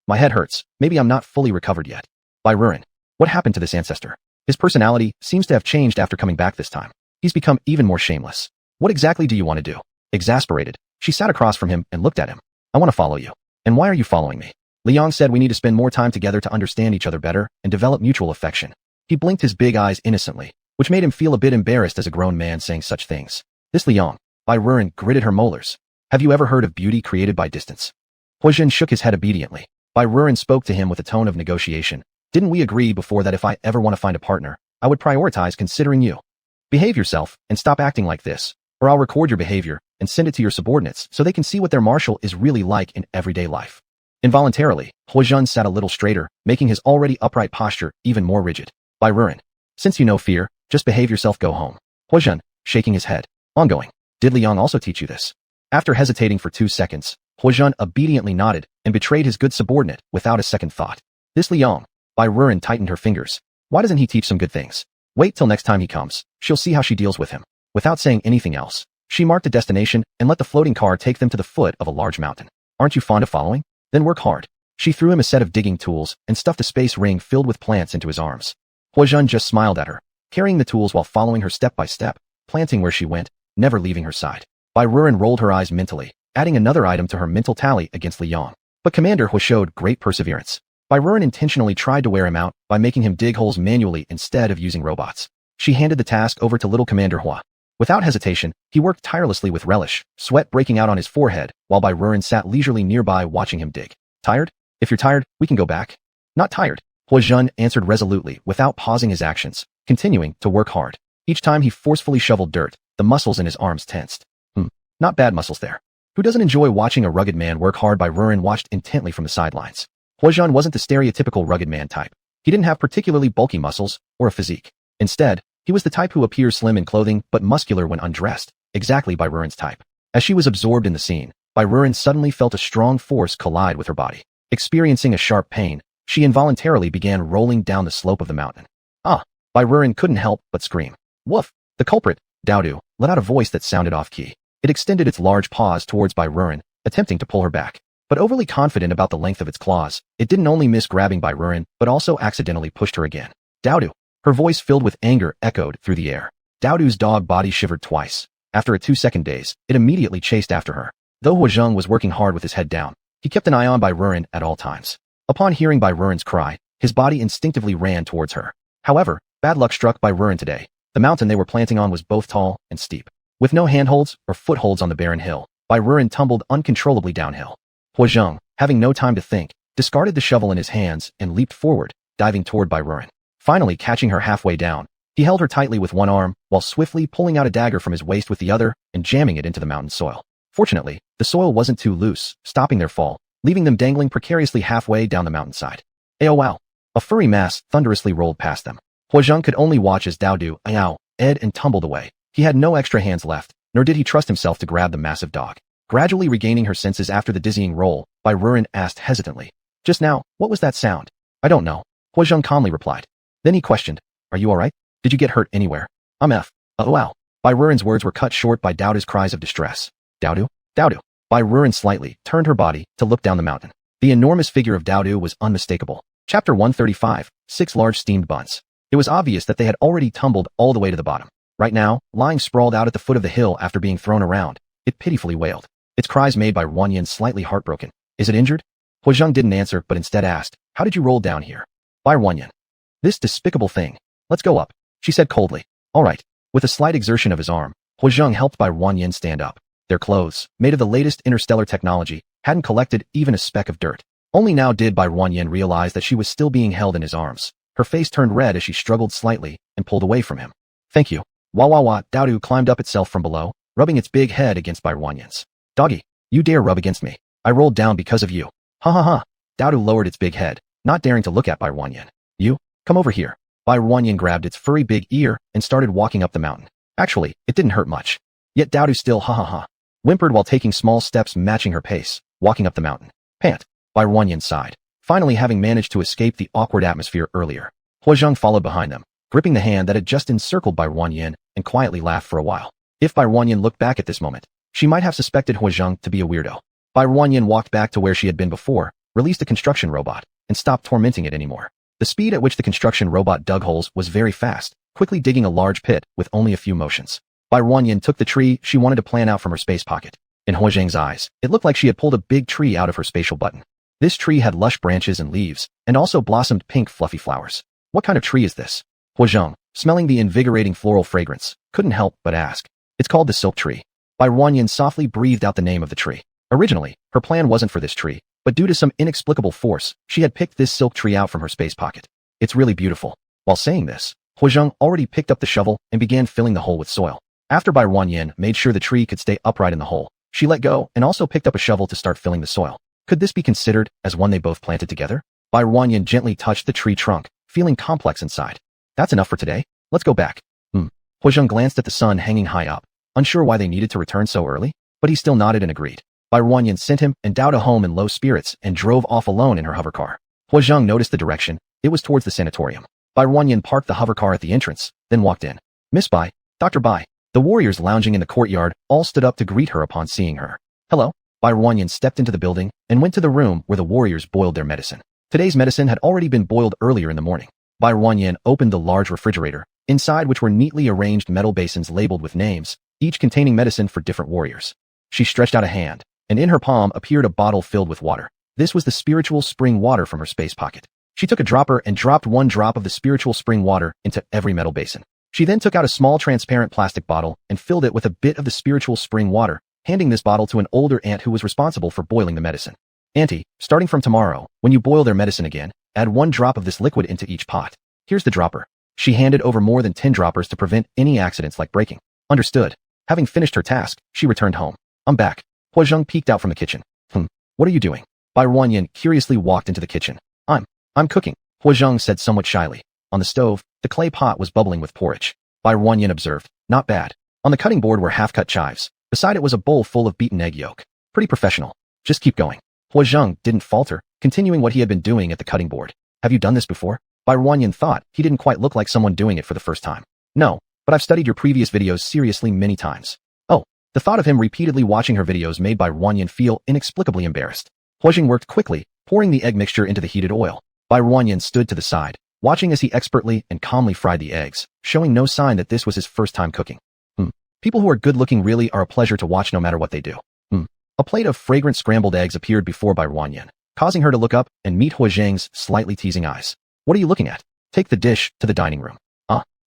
My head hurts. Maybe I'm not fully recovered yet. Bai Ruin, what happened to this ancestor? His personality seems to have changed after coming back this time. He's become even more shameless. What exactly do you want to do? Exasperated, she sat across from him and looked at him. I want to follow you. And why are you following me? Liang said we need to spend more time together to understand each other better and develop mutual affection. He blinked his big eyes innocently, which made him feel a bit embarrassed as a grown man saying such things. This Liang, Bai Ruin gritted her molars. Have you ever heard of beauty created by distance? Huojun shook his head obediently. Bai Ruin spoke to him with a tone of negotiation. Didn't we agree before that if I ever want to find a partner, I would prioritize considering you? Behave yourself and stop acting like this, or I'll record your behavior and send it to your subordinates so they can see what their marshal is really like in everyday life. Involuntarily, Huojun sat a little straighter, making his already upright posture even more rigid. Bai Ruin, since you know fear, just behave yourself, go home. Huojun, shaking his head. Ongoing. Did Liang also teach you this? After hesitating for 2 seconds, Huojun obediently nodded and betrayed his good subordinate without a second thought. This Liang, Bai Ruin tightened her fingers. Why doesn't he teach some good things? Wait till next time he comes. She'll see how she deals with him. Without saying anything else, she marked a destination and let the floating car take them to the foot of a large mountain. Aren't you fond of following? Then work hard. She threw him a set of digging tools and stuffed a space ring filled with plants into his arms. Huojun just smiled at her, carrying the tools while following her step by step, planting where she went, never leaving her side. Bai Ruin rolled her eyes mentally, adding another item to her mental tally against Liang. But Commander Hu showed great perseverance. Bai Ruin intentionally tried to wear him out by making him dig holes manually instead of using robots. She handed the task over to little Commander Hua. Without hesitation, he worked tirelessly with relish, sweat breaking out on his forehead, while Bai Ruin sat leisurely nearby watching him dig. Tired? If you're tired, we can go back. Not tired, Huojun answered resolutely without pausing his actions, continuing to work hard. Each time he forcefully shoveled dirt, the muscles in his arms tensed. Not bad muscles there. Who doesn't enjoy watching a rugged man work hard? Bai Ruin watched intently from the sidelines. Huojun wasn't the stereotypical rugged man type. He didn't have particularly bulky muscles or a physique. Instead, he was the type who appears slim in clothing but muscular when undressed, exactly Bai Ruin's type. As she was absorbed in the scene, Bai Ruin suddenly felt a strong force collide with her body. Experiencing a sharp pain, she involuntarily began rolling down the slope of the mountain. Ah! Barren couldn't help but scream. Woof! The culprit, Dowdu, let out a voice that sounded off-key. It extended its large paws towards Barren, attempting to pull her back. But overly confident about the length of its claws, it didn't only miss grabbing Barren, but also accidentally pushed her again. Dowdu! Her voice filled with anger echoed through the air. Dowdu's dog body shivered twice. After a 2-second daze, it immediately chased after her. Though Huazheng was working hard with his head down, he kept an eye on Barren at all times. Upon hearing Barren's cry, his body instinctively ran towards her. However, bad luck struck Barren today. The mountain they were planting on was both tall and steep. With no handholds or footholds on the barren hill, Barren tumbled uncontrollably downhill. Huazheng, having no time to think, discarded the shovel in his hands and leaped forward, diving toward Barren. Finally catching her halfway down, he held her tightly with one arm, while swiftly pulling out a dagger from his waist with the other and jamming it into the mountain soil. Fortunately, the soil wasn't too loose, stopping their fall, leaving them dangling precariously halfway down the mountainside. Ayo wow! A furry mass thunderously rolled past them. Huazheng could only watch as Dowdu, ed and tumbled away. He had no extra hands left, nor did he trust himself to grab the massive dog. Gradually regaining her senses after the dizzying roll, Barren asked hesitantly. Just now, what was that sound? I don't know. Huazheng calmly replied. Then he questioned. Are you alright? Did you get hurt anywhere? Oh wow. Barren's words were cut short by Dowdu's cries of distress. Dowdu? Dowdu. Barren slightly turned her body to look down the mountain. The enormous figure of Dowdu was unmistakable. Chapter 135, 6 large steamed buns. It was obvious that they had already tumbled all the way to the bottom. Right now, lying sprawled out at the foot of the hill after being thrown around, it pitifully wailed. Its cries made by Wanyan slightly heartbroken. Is it injured? Huazheng didn't answer but instead asked, how did you roll down here? By Wanyan. This despicable thing. Let's go up, she said coldly. All right. With a slight exertion of his arm, Huazheng helped by Wanyan stand up. Their clothes, made of the latest interstellar technology, hadn't collected even a speck of dirt. Only now did Bai Wanyan realize that she was still being held in his arms. Her face turned red as she struggled slightly and pulled away from him. Thank you. Wah wah wah, Dowdu climbed up itself from below, rubbing its big head against Bai Wanyan's. Doggy, you dare rub against me. I rolled down because of you. Ha ha ha. Dowdu lowered its big head, not daring to look at Bai Wanyan. You? Come over here. Bai Wanyan grabbed its furry big ear and started walking up the mountain. Actually, it didn't hurt much. Yet Dowdu still ha ha ha. Whimpered while taking small steps matching her pace, walking up the mountain. Pant. Bai Wanyan sighed, finally having managed to escape the awkward atmosphere earlier. Huazheng followed behind them, gripping the hand that had just encircled Bai Wanyan and quietly laughed for a while. If Bai Wanyan looked back at this moment, she might have suspected Huazheng to be a weirdo. Bai Wanyan walked back to where she had been before, released a construction robot, and stopped tormenting it anymore. The speed at which the construction robot dug holes was very fast, quickly digging a large pit with only a few motions. Bai Wanyan took the tree she wanted to plan out from her space pocket. In Huazheng's eyes, it looked like she had pulled a big tree out of her spatial button. This tree had lush branches and leaves, and also blossomed pink fluffy flowers. What kind of tree is this? Huazheng, smelling the invigorating floral fragrance, couldn't help but ask. It's called the silk tree. Bai Wanyan softly breathed out the name of the tree. Originally, her plan wasn't for this tree, but due to some inexplicable force, she had picked this silk tree out from her space pocket. It's really beautiful. While saying this, Huazheng already picked up the shovel and began filling the hole with soil. After Bai Wanyan made sure the tree could stay upright in the hole, she let go and also picked up a shovel to start filling the soil. Could this be considered as one they both planted together? Bai Wanyan gently touched the tree trunk, feeling complex inside. That's enough for today. Let's go back. Huazheng glanced at the sun hanging high up, unsure why they needed to return so early, but he still nodded and agreed. Bai Wanyan sent him and Dowdu home in low spirits and drove off alone in her hovercar. Huazheng noticed the direction. It was towards the sanatorium. Bai Wanyan parked the hovercar at the entrance, then walked in. Miss Bai, Dr. Bai. The warriors lounging in the courtyard all stood up to greet her upon seeing her. Hello. Bai Wanyan stepped into the building and went to the room where the warriors boiled their medicine. Today's medicine had already been boiled earlier in the morning. Bai Wanyan opened the large refrigerator, inside which were neatly arranged metal basins labeled with names, each containing medicine for different warriors. She stretched out a hand, and in her palm appeared a bottle filled with water. This was the spiritual spring water from her space pocket. She took a dropper and dropped one drop of the spiritual spring water into every metal basin. She then took out a small transparent plastic bottle and filled it with a bit of the spiritual spring water, handing this bottle to an older ant who was responsible for boiling the medicine. Auntie, starting from tomorrow, when you boil their medicine again, add 1 drop of this liquid into each pot. Here's the dropper. She handed over more than 10 droppers to prevent any accidents like breaking. Understood. Having finished her task, she returned home. I'm back. Huazheng peeked out from the kitchen. What are you doing? Bai Wanyan curiously walked into the kitchen. I'm cooking, Huazheng said somewhat shyly. On the stove, the clay pot was bubbling with porridge. Bai Wanyan observed. Not bad. On the cutting board were half-cut chives. Beside it was a bowl full of beaten egg yolk. Pretty professional. Just keep going. Hua Zheng didn't falter, continuing what he had been doing at the cutting board. Have you done this before? Bai Ruanyan thought he didn't quite look like someone doing it for the first time. No, but I've studied your previous videos seriously many times. Oh, the thought of him repeatedly watching her videos made Bai Ruanyan feel inexplicably embarrassed. Hua Zheng worked quickly, pouring the egg mixture into the heated oil. Bai Ruanyan stood to the side, watching as he expertly and calmly fried the eggs, showing no sign that this was his first time cooking. People who are good-looking really are a pleasure to watch no matter what they do. A plate of fragrant scrambled eggs appeared before Bai Ruanyan, causing her to look up and meet Hua Zheng's slightly teasing eyes. What are you looking at? Take the dish to the dining room.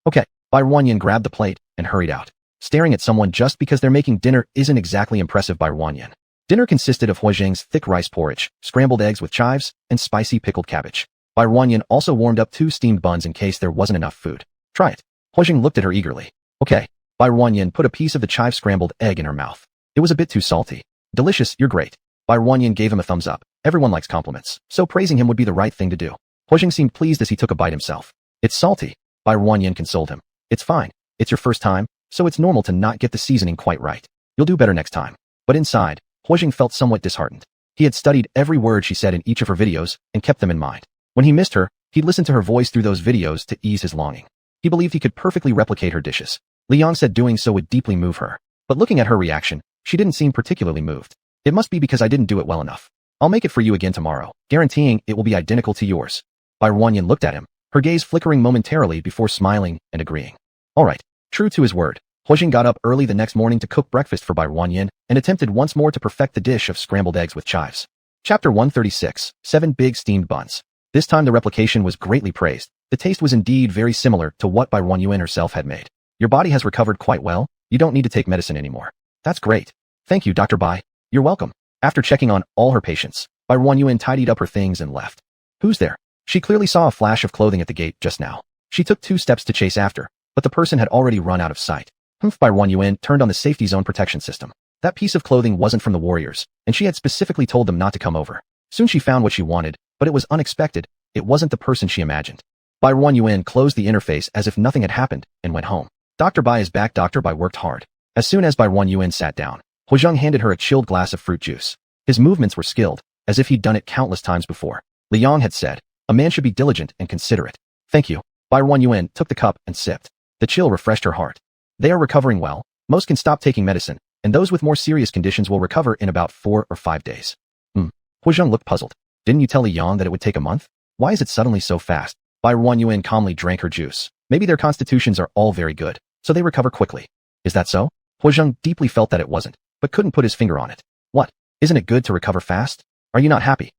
Okay. Bai Ruanyan grabbed the plate and hurried out. Staring at someone just because they're making dinner isn't exactly impressive. Bai Ruanyan. Dinner consisted of Hua Zheng's thick rice porridge, scrambled eggs with chives, and spicy pickled cabbage. Bai Ruanyan also warmed up 2 steamed buns in case there wasn't enough food. Try it. Hua Zheng looked at her eagerly. Okay. Bai Ruanyan put a piece of the chive scrambled egg in her mouth. It was a bit too salty. Delicious, you're great. Bai Ruanyan gave him a thumbs up. Everyone likes compliments, so praising him would be the right thing to do. Hua Zheng seemed pleased as he took a bite himself. It's salty. Bai Ruanyan consoled him. It's fine. It's your first time, so it's normal to not get the seasoning quite right. You'll do better next time. But inside, Hua Zheng felt somewhat disheartened. He had studied every word she said in each of her videos and kept them in mind. When he missed her, he'd listened to her voice through those videos to ease his longing. He believed he could perfectly replicate her dishes. Liang said doing so would deeply move her. But looking at her reaction, she didn't seem particularly moved. It must be because I didn't do it well enough. I'll make it for you again tomorrow, guaranteeing it will be identical to yours. Bai Ruanyan looked at him, her gaze flickering momentarily before smiling and agreeing. All right. True to his word, Hua Zheng got up early the next morning to cook breakfast for Bai Ruanyan and attempted once more to perfect the dish of scrambled eggs with chives. Chapter 136, 7 Big Steamed Buns. This time the replication was greatly praised. The taste was indeed very similar to what Bai Ruanyan herself had made. Your body has recovered quite well. You don't need to take medicine anymore. That's great. Thank you, Dr. Bai. You're welcome. After checking on all her patients, Bai Ruanyan tidied up her things and left. Who's there? She clearly saw a flash of clothing at the gate just now. She took 2 steps to chase after, but the person had already run out of sight. Bai Ruanyan turned on the safety zone protection system. That piece of clothing wasn't from the warriors, and she had specifically told them not to come over. Soon she found what she wanted, but it was unexpected. It wasn't the person she imagined. Bai Ruanyan closed the interface as if nothing had happened and went home. Dr. Bai is back. Dr. Bai worked hard. As soon as Bai Ruanyan sat down, Hua Zheng handed her a chilled glass of fruit juice. His movements were skilled, as if he'd done it countless times before. Liang had said, a man should be diligent and considerate. Thank you. Bai Ruanyan took the cup and sipped. The chill refreshed her heart. They are recovering well. Most can stop taking medicine, and those with more serious conditions will recover in about 4 or 5 days. Hua Zheng looked puzzled. Didn't you tell Liang that it would take a month? Why is it suddenly so fast? Bai Ruanyan calmly drank her juice. Maybe their constitutions are all very good, so they recover quickly. Is that so? Hua Zheng deeply felt that it wasn't, but couldn't put his finger on it. What? Isn't it good to recover fast? Are you not happy?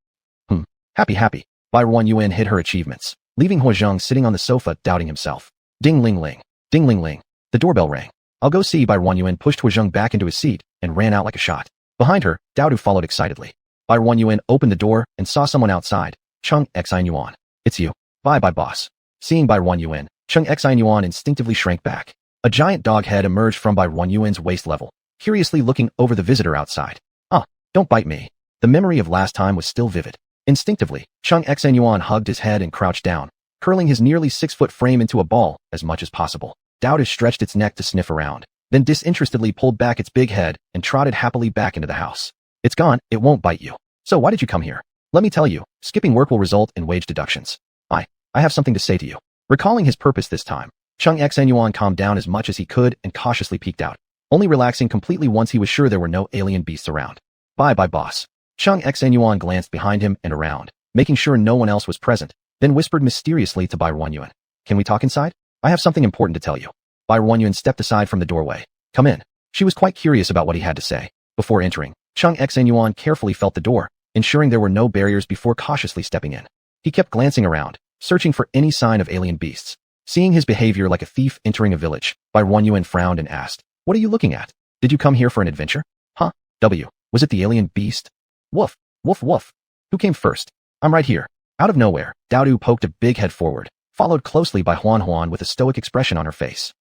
Happy. Bai Ruanyan hid her achievements, leaving Hua Zheng sitting on the sofa doubting himself. Ding ling ling. Ding ling ling. The doorbell rang. I'll go see. Bai Ruanyan pushed Hua Zheng back into his seat and ran out like a shot. Behind her, Daodu followed excitedly. Bai Ruanyan opened the door and saw someone outside. Chung Exile. It's you. Bye boss. Seeing Bai Ruanyan, Chung Exile instinctively shrank back. A giant dog head emerged from Bai Ruanyan's waist level, curiously looking over the visitor outside. Don't bite me. The memory of last time was still vivid. Instinctively, Chung Exile hugged his head and crouched down, curling his nearly 6-foot frame into a ball as much as possible. Daodu stretched its neck to sniff around, then disinterestedly pulled back its big head and trotted happily back into the house. It's gone. It won't bite you. So why did you come here? Let me tell you, skipping work will result in wage deductions. I have something to say to you. Recalling his purpose this time, Chung Exile calmed down as much as he could and cautiously peeked out, only relaxing completely once he was sure there were no alien beasts around. Bye boss. Chung Exile glanced behind him and around, making sure no one else was present, then whispered mysteriously to Bai Ruanyan. Can we talk inside? I have something important to tell you. Bai Ruanyan stepped aside from the doorway. Come in. She was quite curious about what he had to say. Before entering, Chung Exile carefully felt the door, ensuring there were no barriers before cautiously stepping in. He kept glancing around, searching for any sign of alien beasts. Seeing his behavior like a thief entering a village, Bai Ruanyan frowned and asked, what are you looking at? Did you come here for an adventure? Was it the alien beast? Woof. Who came first? I'm right here. Out of nowhere, Daodu poked a big head forward, followed closely by Huan with a stoic expression on her face.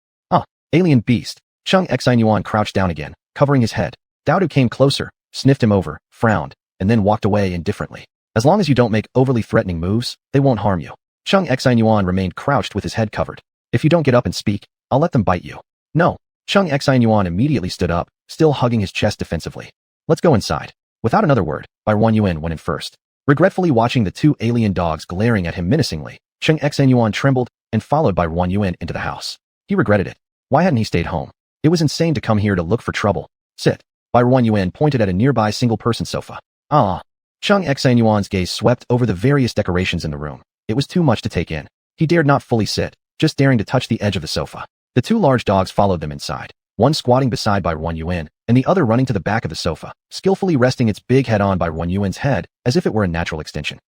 Alien beast. Chung Exile crouched down again, covering his head. Daodu came closer, sniffed him over, frowned, and then walked away indifferently. As long as you don't make overly threatening moves, they won't harm you. Chung Exile remained crouched with his head covered. If you don't get up and speak, I'll let them bite you. No. Chung Exile immediately stood up, still hugging his chest defensively. Let's go inside. Without another word, Barren Yuan went in first. Regretfully watching the two alien dogs glaring at him menacingly, Cheng Exile trembled and followed Barren Yuan into the house. He regretted it. Why hadn't he stayed home? It was insane to come here to look for trouble. Sit. Barren Yuan pointed at a nearby single-person sofa. Ah. Cheng Exile gaze swept over the various decorations in the room. It was too much to take in. He dared not fully sit, just daring to touch the edge of the sofa. The two large dogs followed them inside, one squatting beside Barren Yuan, and the other running to the back of the sofa, skillfully resting its big head on Barren Yuan's head as if it were a natural extension.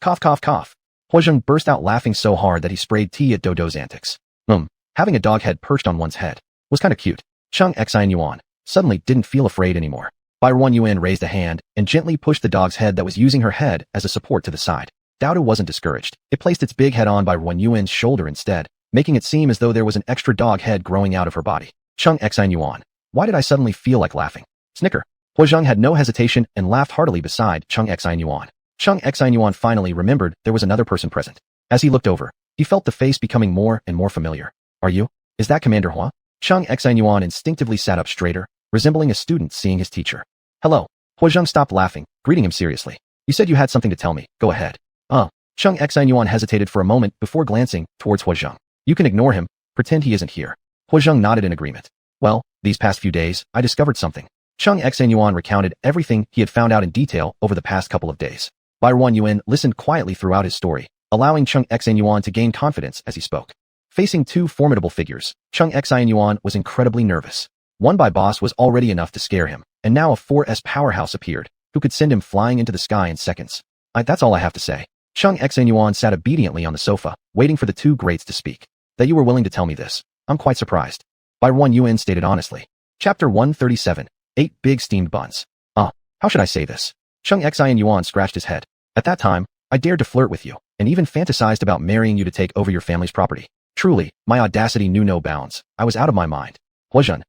Cough, cough, cough. Huozheng burst out laughing so hard that he sprayed tea at Dodo's antics. Having a dog head perched on one's head was kinda cute. Cheng Exile suddenly didn't feel afraid anymore. Barren Yuan raised a hand and gently pushed the dog's head that was using her head as a support to the side. Dodo wasn't discouraged. It placed its big head on Barren Yuan's shoulder instead, making it seem as though there was an extra dog head growing out of her body. Cheng Exile, why did I suddenly feel like laughing? Snicker. Huozheng had no hesitation and laughed heartily beside Cheng Exile. Cheng Exile finally remembered there was another person present. As he looked over, he felt the face becoming more and more familiar. Are you? Is that Commander Hua? Cheng Exile instinctively sat up straighter, resembling a student seeing his teacher. Hello. Huozheng stopped laughing, greeting him seriously. You said you had something to tell me. Go ahead. Cheng Exile hesitated for a moment before glancing towards Huozheng. You can ignore him, pretend he isn't here. Huozheng nodded in agreement. Well, these past few days, I discovered something. Cheng Exile recounted everything he had found out in detail over the past couple of days. Barren Yuan listened quietly throughout his story, allowing Cheng Exile to gain confidence as he spoke. Facing two formidable figures, Cheng Exile was incredibly nervous. One by boss was already enough to scare him, and now a 4S powerhouse appeared, who could send him flying into the sky in seconds. That's all I have to say. Cheng Exile sat obediently on the sofa, waiting for the two greats to speak. That you were willing to tell me this. I'm quite surprised. Barren Yuan stated honestly. Chapter 137. 8 Big Steamed Buns. How should I say this? Cheng Exile scratched his head. At that time, I dared to flirt with you, and even fantasized about marrying you to take over your family's property. Truly, my audacity knew no bounds. I was out of my mind. Huozheng.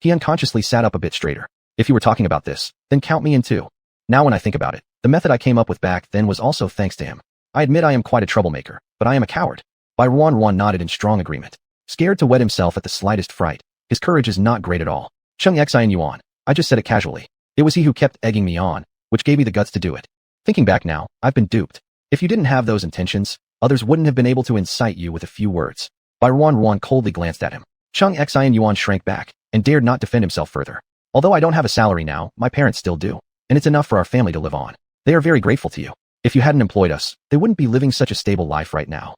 He unconsciously sat up a bit straighter. If you were talking about this, then count me in too. Now when I think about it, the method I came up with back then was also thanks to him. I admit I am quite a troublemaker, but I am a coward. Barren nodded in strong agreement. Scared to wet himself at the slightest fright, his courage is not great at all. Cheng Exile, I just said it casually. It was he who kept egging me on, which gave me the guts to do it. Thinking back now, I've been duped. If you didn't have those intentions, others wouldn't have been able to incite you with a few words. Barren coldly glanced at him. Cheng Exile shrank back, and dared not defend himself further. Although I don't have a salary now, my parents still do, and it's enough for our family to live on. They are very grateful to you. If you hadn't employed us, they wouldn't be living such a stable life right now.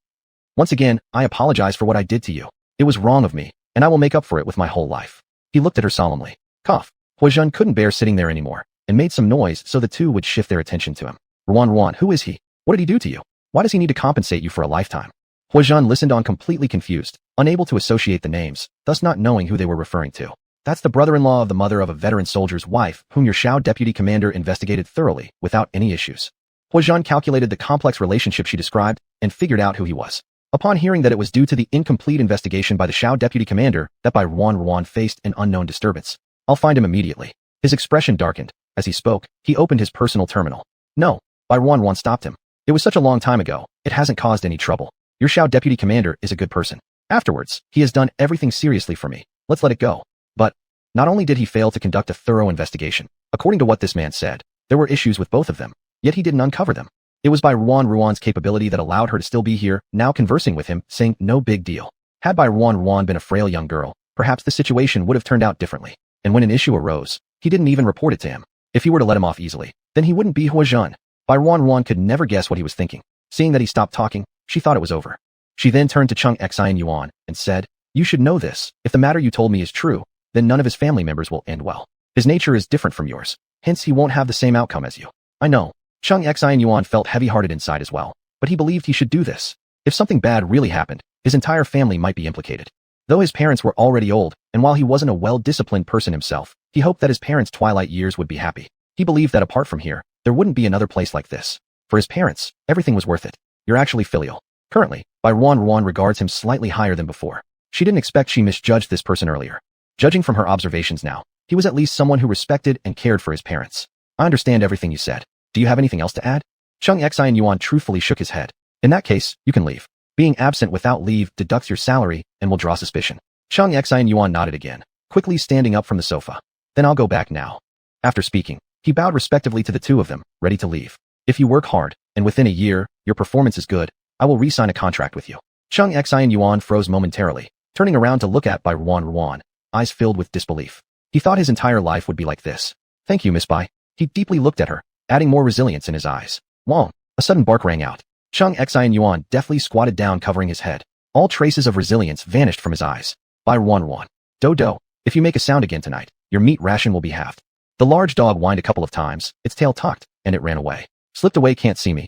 Once again, I apologize for what I did to you. It was wrong of me, and I will make up for it with my whole life. He looked at her solemnly. Cough. Huozheng couldn't bear sitting there anymore, and made some noise so the two would shift their attention to him. Barren, who is he? What did he do to you? Why does he need to compensate you for a lifetime? Huozheng listened on completely confused, unable to associate the names, thus not knowing who they were referring to. That's the brother-in-law of the mother of a veteran soldier's wife, whom your Shao deputy commander investigated thoroughly, without any issues. Huozheng calculated the complex relationship she described, and figured out who he was. Upon hearing that it was due to the incomplete investigation by the Shao deputy commander that Barren faced an unknown disturbance. I'll find him immediately. His expression darkened. As he spoke, he opened his personal terminal. No. Barren stopped him. It was such a long time ago, it hasn't caused any trouble. Your Shao deputy commander is a good person. Afterwards, he has done everything seriously for me. Let's let it go. But, not only did he fail to conduct a thorough investigation, according to what this man said, there were issues with both of them, yet he didn't uncover them. It was Barren's capability that allowed her to still be here, now conversing with him, saying no big deal. Had Barren been a frail young girl, perhaps the situation would have turned out differently. And when an issue arose, he didn't even report it to him. If he were to let him off easily, then he wouldn't be Huozheng. Barren could never guess what he was thinking. Seeing that he stopped talking, she thought it was over. She then turned to Cheng Exile and said, You should know this. If the matter you told me is true, then none of his family members will end well. His nature is different from yours. Hence he won't have the same outcome as you. I know. Cheng Exile felt heavy-hearted inside as well, but he believed he should do this. If something bad really happened, his entire family might be implicated. Though his parents were already old, and while he wasn't a well-disciplined person himself, he hoped that his parents' twilight years would be happy. He believed that apart from here, there wouldn't be another place like this. For his parents, everything was worth it. You're actually filial. Currently, Barren regards him slightly higher than before. She didn't expect she misjudged this person earlier. Judging from her observations now, he was at least someone who respected and cared for his parents. I understand everything you said. Do you have anything else to add? Cheng Exile truthfully shook his head. In that case, you can leave. Being absent without leave deducts your salary and will draw suspicion. Cheng Exile nodded again, quickly standing up from the sofa. Then I'll go back now. After speaking, He bowed respectively to the two of them, ready to leave. If you work hard, and within a year, your performance is good, I will re-sign a contract with you. Chung Xian Yuan froze momentarily, turning around to look at Bai Ruan, eyes filled with disbelief. He thought his entire life would be like this. Thank you, Miss Bai. He deeply looked at her, adding more resilience in his eyes. Wong! A sudden bark rang out. Chung Xian Yuan deftly squatted down, covering his head. All traces of resilience vanished from his eyes. Bai Ruan. Do, if you make a sound again tonight, your meat ration will be halved. The large dog whined a couple of times, its tail tucked, and it ran away. Slipped away. Can't see me.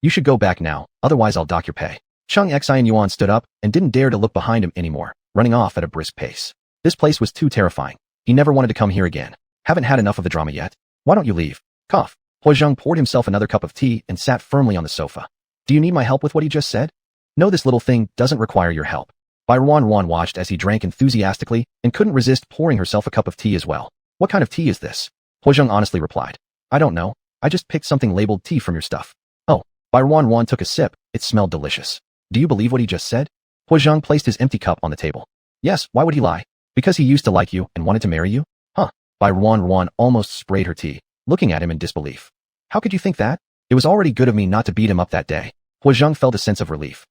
You should go back now, otherwise I'll dock your pay. Chung Xian Yuan stood up and didn't dare to look behind him anymore, running off at a brisk pace. This place was too terrifying. He never wanted to come here again. Haven't had enough of the drama yet? Why don't you leave? Cough. Huazheng poured himself another cup of tea and sat firmly on the sofa. Do you need my help with what he just said? No, this little thing doesn't require your help. Bai Ruan watched as he drank enthusiastically and couldn't resist pouring herself a cup of tea as well. What kind of tea is this? Huazheng honestly replied. I don't know. I just picked something labeled tea from your stuff. Oh. Bai Ruan took a sip. It smelled delicious. Do you believe what he just said? Huazheng placed his empty cup on the table. Yes, why would he lie? Because he used to like you and wanted to marry you? Huh. Bai Ruan almost sprayed her tea, looking at him in disbelief. How could you think that? It was already good of me not to beat him up that day. Huazheng felt a sense of relief.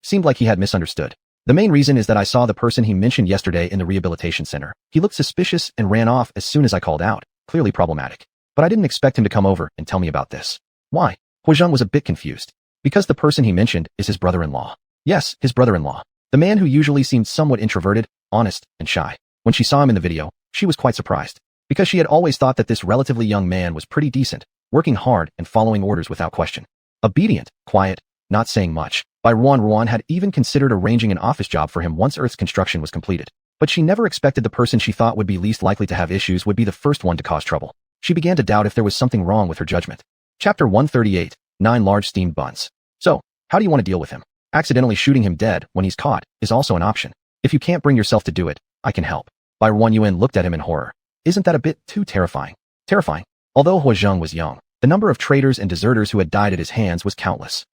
Seemed like he had misunderstood. The main reason is that I saw the person he mentioned yesterday in the rehabilitation center. He looked suspicious and ran off as soon as I called out, clearly problematic. But I didn't expect him to come over and tell me about this. Why? Huazheng was a bit confused. Because the person he mentioned is his brother-in-law. Yes, his brother-in-law. The man who usually seemed somewhat introverted, honest, and shy. When she saw him in the video, she was quite surprised. Because she had always thought that this relatively young man was pretty decent, working hard and following orders without question. Obedient, quiet, not saying much. Bai Ruan had even considered arranging an office job for him once Earth's construction was completed. But she never expected the person she thought would be least likely to have issues would be the first one to cause trouble. She began to doubt if there was something wrong with her judgment. Chapter 138, 9 Large Steamed Buns. So, how do you want to deal with him? Accidentally shooting him dead when he's caught is also an option. If you can't bring yourself to do it, I can help. Bai Ruan looked at him in horror. Isn't that a bit too terrifying? Terrifying? Although Huazheng was young, the number of traitors and deserters who had died at his hands was countless.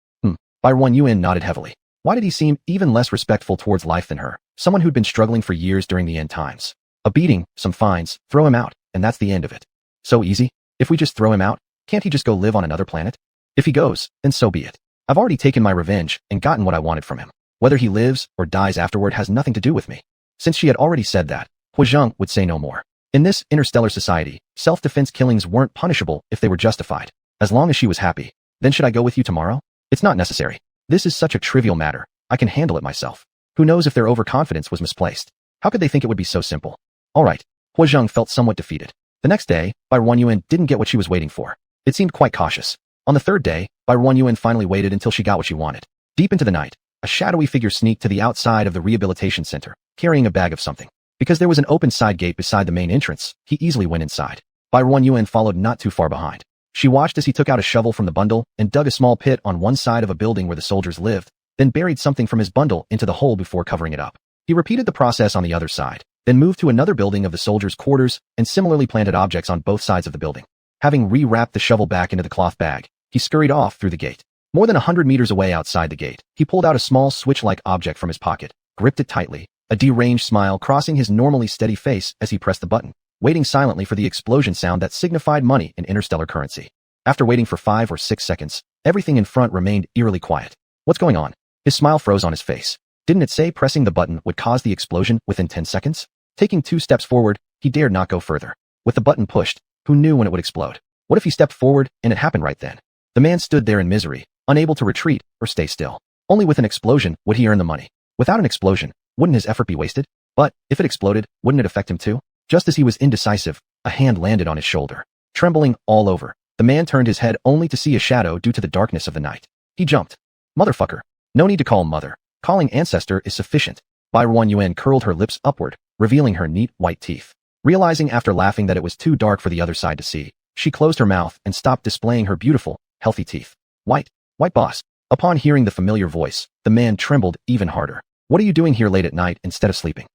Bai Ruan nodded heavily. Why did he seem even less respectful towards life than her, someone who'd been struggling for years during the end times? A beating, some fines, throw him out, and that's the end of it. So easy? If we just throw him out, can't he just go live on another planet? If he goes, then so be it. I've already taken my revenge and gotten what I wanted from him. Whether he lives or dies afterward has nothing to do with me. Since she had already said that, Huazheng would say no more. In this interstellar society, self-defense killings weren't punishable if they were justified. As long as she was happy. Then should I go with you tomorrow? It's not necessary. This is such a trivial matter. I can handle it myself. Who knows if their overconfidence was misplaced? How could they think it would be so simple? All right. Huazheng felt somewhat defeated. The next day, Bai Ruan didn't get what she was waiting for. It seemed quite cautious. On the third day, Bai Ruan finally waited until she got what she wanted. Deep into the night, a shadowy figure sneaked to the outside of the rehabilitation center, carrying a bag of something. Because there was an open side gate beside the main entrance, he easily went inside. Bai Ruan followed not too far behind. She watched as he took out a shovel from the bundle and dug a small pit on one side of a building where the soldiers lived, then buried something from his bundle into the hole before covering it up. He repeated the process on the other side, then moved to another building of the soldiers' quarters and similarly planted objects on both sides of the building. Having re-wrapped the shovel back into the cloth bag, he scurried off through the gate. More than 100 meters away outside the gate, he pulled out a small switch-like object from his pocket, gripped it tightly, a deranged smile crossing his normally steady face as he pressed the button, waiting silently for the explosion sound that signified money in interstellar currency. After waiting for 5 or 6 seconds, everything in front remained eerily quiet. What's going on? His smile froze on his face. Didn't it say pressing the button would cause the explosion within 10 seconds? Taking 2 steps forward, he dared not go further. With the button pushed, who knew when it would explode? What if he stepped forward and it happened right then? The man stood there in misery, unable to retreat or stay still. Only with an explosion would he earn the money. Without an explosion, wouldn't his effort be wasted? But, if it exploded, wouldn't it affect him too? Just as he was indecisive, a hand landed on his shoulder. Trembling all over, the man turned his head only to see a shadow due to the darkness of the night. He jumped. Motherfucker. No need to call mother. Calling ancestor is sufficient. Bai Ruan curled her lips upward, revealing her neat white teeth. Realizing after laughing that it was too dark for the other side to see, she closed her mouth and stopped displaying her beautiful, healthy teeth. White boss. Upon hearing the familiar voice, the man trembled even harder. What are you doing here late at night instead of sleeping?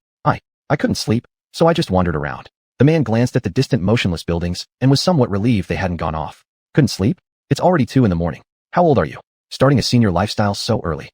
I couldn't sleep, so I just wandered around. The man glanced at the distant motionless buildings and was somewhat relieved they hadn't gone off. Couldn't sleep? It's already 2 in the morning. How old are you? Starting a senior lifestyle so early.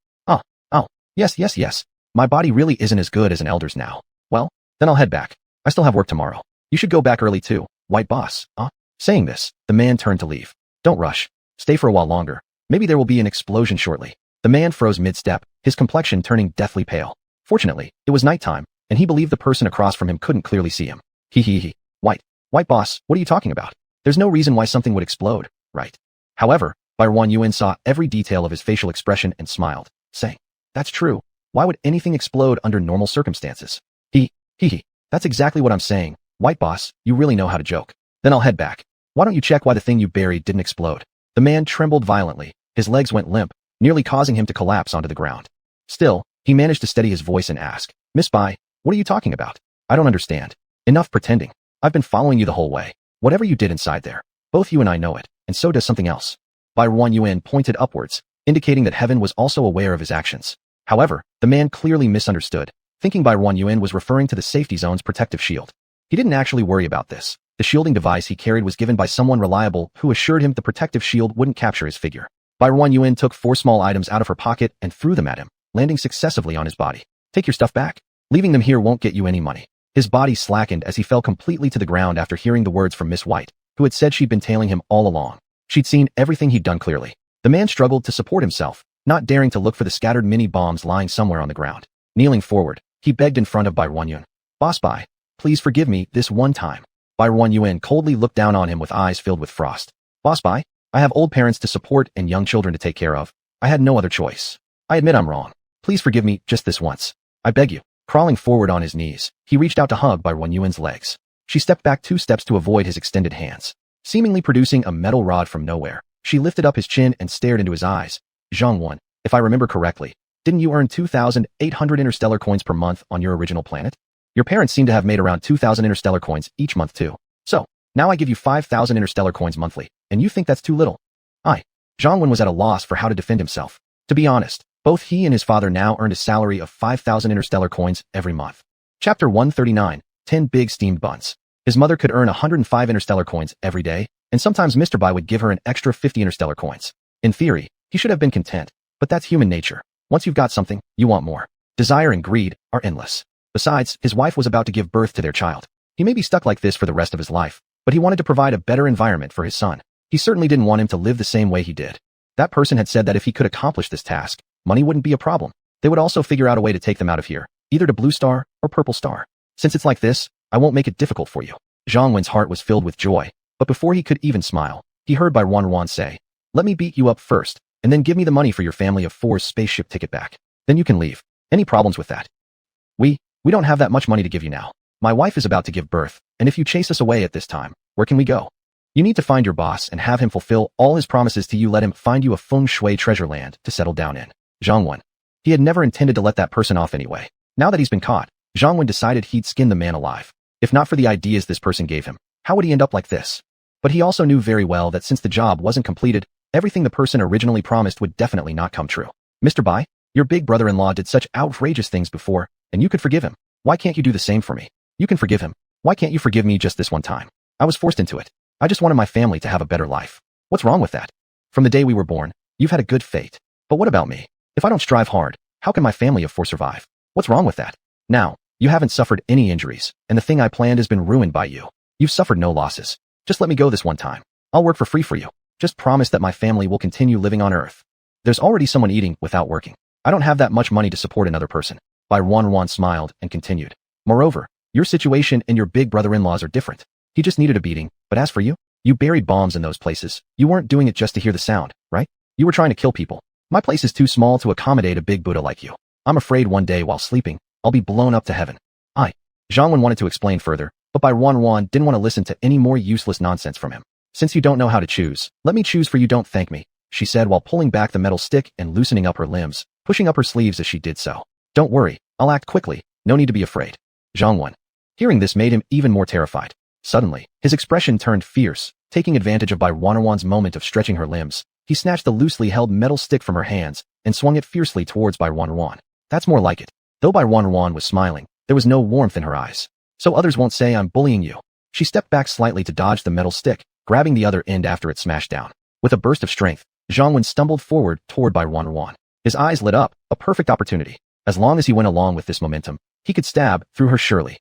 Yes. My body really isn't as good as an elder's now. Well, then I'll head back. I still have work tomorrow. You should go back early too. White boss, huh? Saying this, the man turned to leave. Don't rush. Stay for a while longer. Maybe there will be an explosion shortly. The man froze mid-step, his complexion turning deathly pale. Fortunately, it was nighttime, and he believed the person across from him couldn't clearly see him. He. White boss, what are you talking about? There's no reason why something would explode, right? However, Barren Yuan saw every detail of his facial expression and smiled, saying, that's true. Why would anything explode under normal circumstances? He. That's exactly what I'm saying. White boss, you really know how to joke. Then I'll head back. Why don't you check why the thing you buried didn't explode? The man trembled violently. His legs went limp, nearly causing him to collapse onto the ground. Still, he managed to steady his voice and ask, Miss Bai, what are you talking about? I don't understand. Enough pretending. I've been following you the whole way. Whatever you did inside there, both you and I know it, and so does something else. Barren Yuan pointed upwards, indicating that heaven was also aware of his actions. However, the man clearly misunderstood, thinking Barren Yuan was referring to the safety zone's protective shield. He didn't actually worry about this. The shielding device he carried was given by someone reliable who assured him the protective shield wouldn't capture his figure. Barren Yuan took 4 small items out of her pocket and threw them at him, landing successively on his body. Take your stuff back. Leaving them here won't get you any money. His body slackened as he fell completely to the ground after hearing the words from Miss White, who had said she'd been tailing him all along. She'd seen everything he'd done clearly. The man struggled to support himself, not daring to look for the scattered mini bombs lying somewhere on the ground. Kneeling forward, he begged in front of Barren Yuan. Boss Bai, please forgive me this one time. Barren Yuan coldly looked down on him with eyes filled with frost. Boss Bai, I have old parents to support and young children to take care of. I had no other choice. I admit I'm wrong. Please forgive me just this once. I beg you. Crawling forward on his knees, he reached out to hug Barren Yuan's legs. She stepped back 2 steps to avoid his extended hands. Seemingly producing a metal rod from nowhere, she lifted up his chin and stared into his eyes. Zhang-Wan, if I remember correctly, didn't you earn 2,800 interstellar coins per month on your original planet? Your parents seem to have made around 2,000 interstellar coins each month too. So, now I give you 5,000 interstellar coins monthly, and you think that's too little? Zhang-Wan was at a loss for how to defend himself. To be honest, both he and his father now earned a salary of 5,000 interstellar coins every month. Chapter 139, 10 Big Steamed Buns. His mother could earn 105 interstellar coins every day, and sometimes Mr. Bai would give her an extra 50 interstellar coins. In theory, he should have been content, but that's human nature. Once you've got something, you want more. Desire and greed are endless. Besides, his wife was about to give birth to their child. He may be stuck like this for the rest of his life, but he wanted to provide a better environment for his son. He certainly didn't want him to live the same way he did. That person had said that if he could accomplish this task, money wouldn't be a problem. They would also figure out a way to take them out of here, either to Blue Star or Purple Star. Since it's like this, I won't make it difficult for you. Zhang-Wen's heart was filled with joy, but before he could even smile, he heard Barren Yuan say, let me beat you up first, and then give me the money for your family of 4's spaceship ticket back. Then you can leave. Any problems with that? We don't have that much money to give you now. My wife is about to give birth, and if you chase us away at this time, where can we go? You need to find your boss and have him fulfill all his promises to you. Let him find you a feng shui treasure land to settle down in. Zhang-Wan. He had never intended to let that person off anyway. Now that he's been caught, Zhang-Wan decided he'd skin the man alive. If not for the ideas this person gave him, how would he end up like this? But he also knew very well that since the job wasn't completed, everything the person originally promised would definitely not come true. Mr. Bai, your big brother-in-law did such outrageous things before, and you could forgive him. Why can't you do the same for me? You can forgive him. Why can't you forgive me just this one time? I was forced into it. I just wanted my family to have a better life. What's wrong with that? From the day we were born, you've had a good fate. But what about me? If I don't strive hard, how can my family of 4 survive? What's wrong with that? Now, you haven't suffered any injuries, and the thing I planned has been ruined by you. You've suffered no losses. Just let me go this one time. I'll work for free for you. Just promise that my family will continue living on Earth. There's already someone eating without working. I don't have that much money to support another person. Barren Yuan smiled and continued. Moreover, your situation and your big brother-in-law's are different. He just needed a beating, but as for you, you buried bombs in those places. You weren't doing it just to hear the sound, right? You were trying to kill people. My place is too small to accommodate a big Buddha like you. I'm afraid one day while sleeping, I'll be blown up to heaven. Zhang-Wan wanted to explain further, but Barren Yuan didn't want to listen to any more useless nonsense from him. Since you don't know how to choose, let me choose for you. Don't thank me, she said while pulling back the metal stick and loosening up her limbs, pushing up her sleeves as she did so. Don't worry, I'll act quickly. No need to be afraid. Zhang-Wan. Hearing this made him even more terrified. Suddenly, his expression turned fierce. Taking advantage of Barren Yuan's moment of stretching her limbs, he snatched the loosely held metal stick from her hands and swung it fiercely towards Barren Yuan. That's more like it. Though Barren Yuan was smiling, there was no warmth in her eyes. So others won't say I'm bullying you. She stepped back slightly to dodge the metal stick, grabbing the other end after it smashed down. With a burst of strength, Zhang-Wan stumbled forward toward Barren Yuan. His eyes lit up, a perfect opportunity. As long as he went along with this momentum, he could stab through her surely.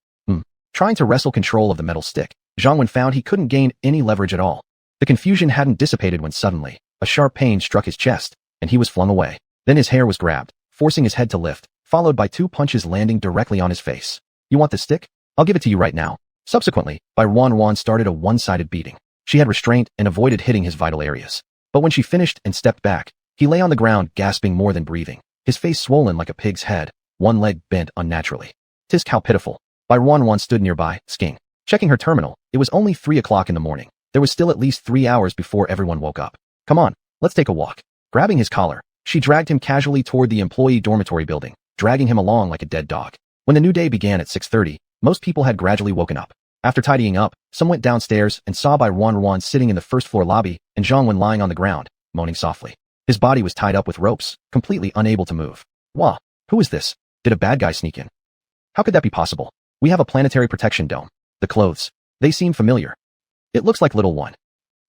Trying to wrestle control of the metal stick, Zhang Wen found he couldn't gain any leverage at all. The confusion hadn't dissipated when suddenly, a sharp pain struck his chest, and he was flung away. Then his hair was grabbed, forcing his head to lift, followed by 2 punches landing directly on his face. You want this stick? I'll give it to you right now. Subsequently, Barren started a one-sided beating. She had restraint and avoided hitting his vital areas. But when she finished and stepped back, he lay on the ground gasping more than breathing, his face swollen like a pig's head, one leg bent unnaturally. Tisk, how pitiful. Barren stood nearby, sking. Checking her terminal, it was only 3 o'clock in the morning. There was still at least 3 hours before everyone woke up. Come on, let's take a walk. Grabbing his collar, she dragged him casually toward the employee dormitory building, dragging him along like a dead dog. When the new day began at 6:30, most people had gradually woken up. After tidying up, some went downstairs and saw Barren sitting in the first-floor lobby and Zhang Wen lying on the ground, moaning softly. His body was tied up with ropes, completely unable to move. Wah, who is this? Did a bad guy sneak in? How could that be possible? We have a planetary protection dome. The clothes, they seem familiar. It looks like little one.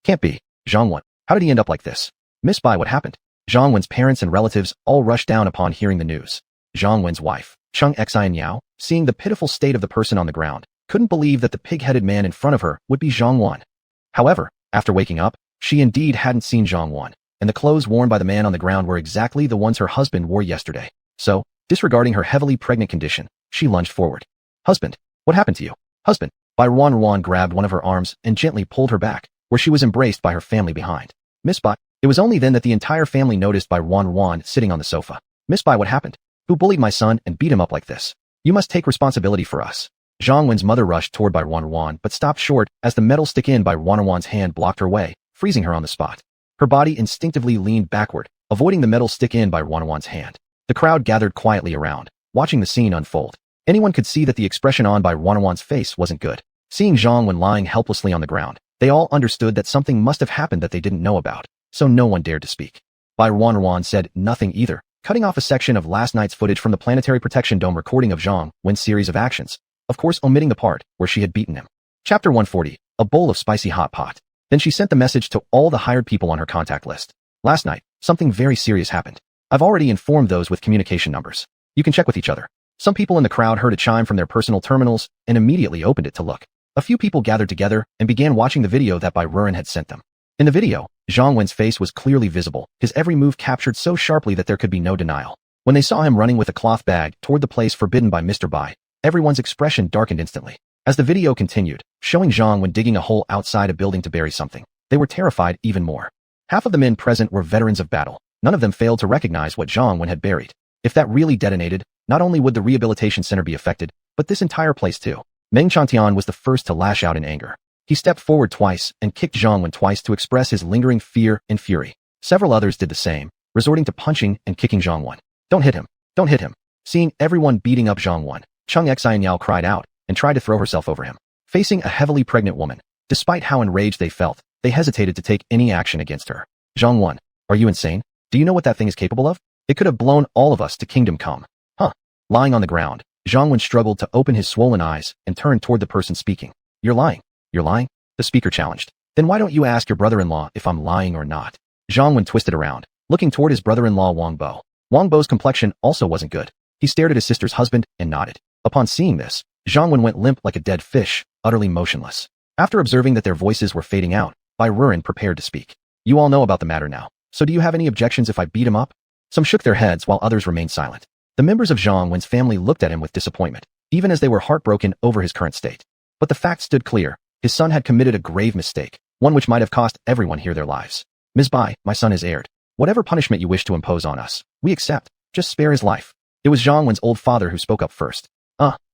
Can't be. Zhang Wen, how did he end up like this? Miss Bai, what happened? Zhang Wen's parents and relatives all rushed down upon hearing the news. Zhang Wen's wife, Chung Exile, seeing the pitiful state of the person on the ground, couldn't believe that the pig-headed man in front of her would be Zhang Wen. However, after waking up, she indeed hadn't seen Zhang Wen, and the clothes worn by the man on the ground were exactly the ones her husband wore yesterday. So, disregarding her heavily pregnant condition, she lunged forward. Husband, what happened to you? Husband. Barren grabbed one of her arms and gently pulled her back, where she was embraced by her family behind. Miss Bai. It was only then that the entire family noticed Barren sitting on the sofa. Miss Bai, what happened? Who bullied my son and beat him up like this? You must take responsibility for us. Zhang Wen's mother rushed toward Barren but stopped short as the metal stick in Barren's hand blocked her way, freezing her on the spot. Her body instinctively leaned backward, avoiding the metal stick in Barren's hand. The crowd gathered quietly around, watching the scene unfold. Anyone could see that the expression on Barren's face wasn't good. Seeing Zhang Wen lying helplessly on the ground, they all understood that something must have happened that they didn't know about, so no one dared to speak. Barren said nothing either, cutting off a section of last night's footage from the Planetary Protection Dome recording of Zhang Wen's series of actions, of course omitting the part where she had beaten him. Chapter 140, a bowl of spicy hot pot. Then she sent the message to all the hired people on her contact list. Last night, something very serious happened. I've already informed those with communication numbers. You can check with each other. Some people in the crowd heard a chime from their personal terminals and immediately opened it to look. A few people gathered together and began watching the video that Barren had sent them. In the video, Zhang Wen's face was clearly visible, his every move captured so sharply that there could be no denial. When they saw him running with a cloth bag toward the place forbidden by Mr. Bai, everyone's expression darkened instantly. As the video continued, showing Zhang Wen digging a hole outside a building to bury something, they were terrified even more. Half of the men present were veterans of battle. None of them failed to recognize what Zhang Wen had buried. If that really detonated, not only would the rehabilitation center be affected, but this entire place too. Meng Chantian was the first to lash out in anger. He stepped forward twice and kicked Zhang Wen twice to express his lingering fear and fury. Several others did the same, resorting to punching and kicking Zhang Wen. Don't hit him! Don't hit him! Seeing everyone beating up Zhang Wen, Chung Exile cried out and tried to throw herself over him. Facing a heavily pregnant woman, despite how enraged they felt, they hesitated to take any action against her. Zhang Wen, are you insane? Do you know what that thing is capable of? It could have blown all of us to kingdom come. Huh. Lying on the ground, Zhang Wen struggled to open his swollen eyes and turned toward the person speaking. You're lying. You're lying? The speaker challenged. Then why don't you ask your brother-in-law if I'm lying or not? Zhang Wen twisted around, looking toward his brother-in-law Wang Bo. Wang Bo's complexion also wasn't good. He stared at his sister's husband and nodded. Upon seeing this, Zhang Wen went limp like a dead fish, utterly motionless. After observing that their voices were fading out, Barren prepared to speak. You all know about the matter now, so do you have any objections if I beat him up? Some shook their heads while others remained silent. The members of Zhang Wen's family looked at him with disappointment, even as they were heartbroken over his current state. But the fact stood clear. His son had committed a grave mistake, one which might have cost everyone here their lives. Ms. Bai, my son has erred. Whatever punishment you wish to impose on us, we accept. Just spare his life. It was Zhang Wen's old father who spoke up first.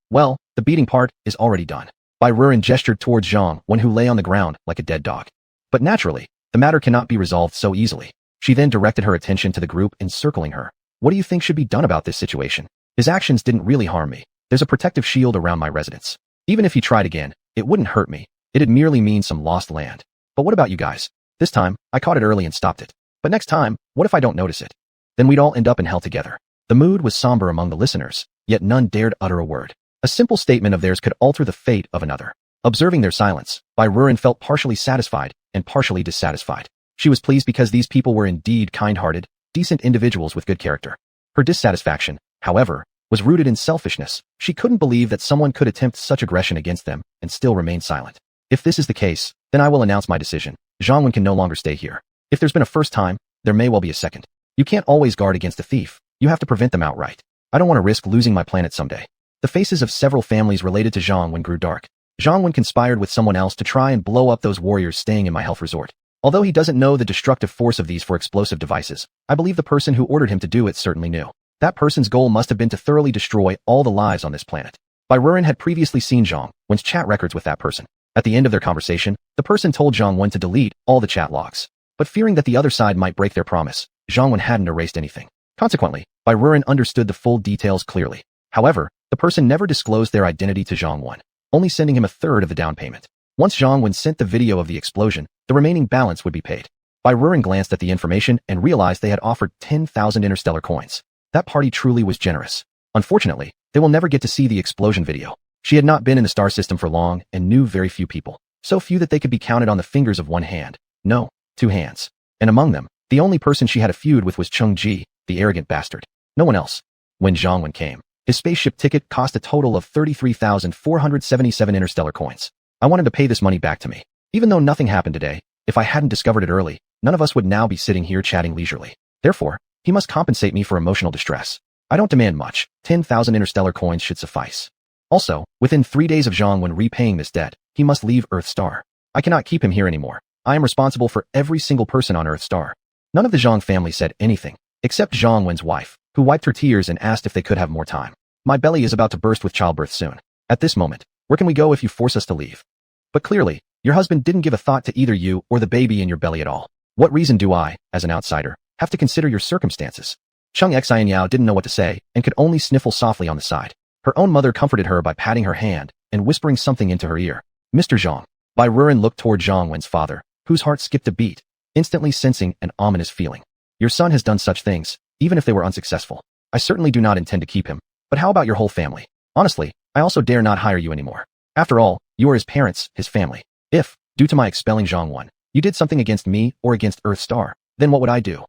Well, the beating part is already done. Barren gestured towards Zhang Wen, who lay on the ground like a dead dog. But naturally, the matter cannot be resolved so easily. She then directed her attention to the group encircling her. What do you think should be done about this situation? His actions didn't really harm me. There's a protective shield around my residence. Even if he tried again, it wouldn't hurt me. It'd merely mean some lost land. But what about you guys? This time, I caught it early and stopped it. But next time, what if I don't notice it? Then we'd all end up in hell together. The mood was somber among the listeners, yet none dared utter a word. A simple statement of theirs could alter the fate of another. Observing their silence, Barren felt partially satisfied and partially dissatisfied. She was pleased because these people were indeed kind-hearted, decent individuals with good character. Her dissatisfaction, however, was rooted in selfishness. She couldn't believe that someone could attempt such aggression against them and still remain silent. If this is the case, then I will announce my decision. Zhang Wen can no longer stay here. If there's been a first time, there may well be a second. You can't always guard against a thief. You have to prevent them outright. I don't want to risk losing my planet someday. The faces of several families related to Zhang Wen grew dark. Zhang Wen conspired with someone else to try and blow up those warriors staying in my health resort. Although he doesn't know the destructive force of these for explosive devices, I believe the person who ordered him to do it certainly knew. That person's goal must have been to thoroughly destroy all the lives on this planet. Barren had previously seen Zhang Wen's chat records with that person. At the end of their conversation, the person told Zhang Wen to delete all the chat logs. But fearing that the other side might break their promise, Zhang Wen hadn't erased anything. Consequently, Barren understood the full details clearly. However, the person never disclosed their identity to Zhang Wen, only sending him a third of the down payment. Once Zhang Wen sent the video of the explosion, the remaining balance would be paid. Barren glanced at the information and realized they had offered 10,000 interstellar coins. That party truly was generous. Unfortunately, they will never get to see the explosion video. She had not been in the star system for long and knew very few people. So few that they could be counted on the fingers of one hand. No, 2 hands. And among them, the only person she had a feud with was Cheng Ji, the arrogant bastard. No one else. When Zhang Wen came, his spaceship ticket cost a total of 33,477 interstellar coins. I wanted to pay this money back to me. Even though nothing happened today, if I hadn't discovered it early, none of us would now be sitting here chatting leisurely. Therefore, he must compensate me for emotional distress. I don't demand much. 10,000 interstellar coins should suffice. Also, within 3 days of Zhang Wen repaying this debt, he must leave Earth Star. I cannot keep him here anymore. I am responsible for every single person on Earth Star. None of the Zhang family said anything, except Zhang Wen's wife, who wiped her tears and asked if they could have more time. My belly is about to burst with childbirth soon. At this moment, where can we go if you force us to leave? But clearly, your husband didn't give a thought to either you or the baby in your belly at all. What reason do I, as an outsider, have to consider your circumstances? Cheng Exile didn't know what to say and could only sniffle softly on the side. Her own mother comforted her by patting her hand and whispering something into her ear. Mr. Zhang. Barren looked toward Zhang Wen's father, whose heart skipped a beat, instantly sensing an ominous feeling. Your son has done such things, even if they were unsuccessful. I certainly do not intend to keep him. But how about your whole family? Honestly, I also dare not hire you anymore. After all, you are his parents, his family. If, due to my expelling Zhang Wen, you did something against me or against Earth Star, then what would I do?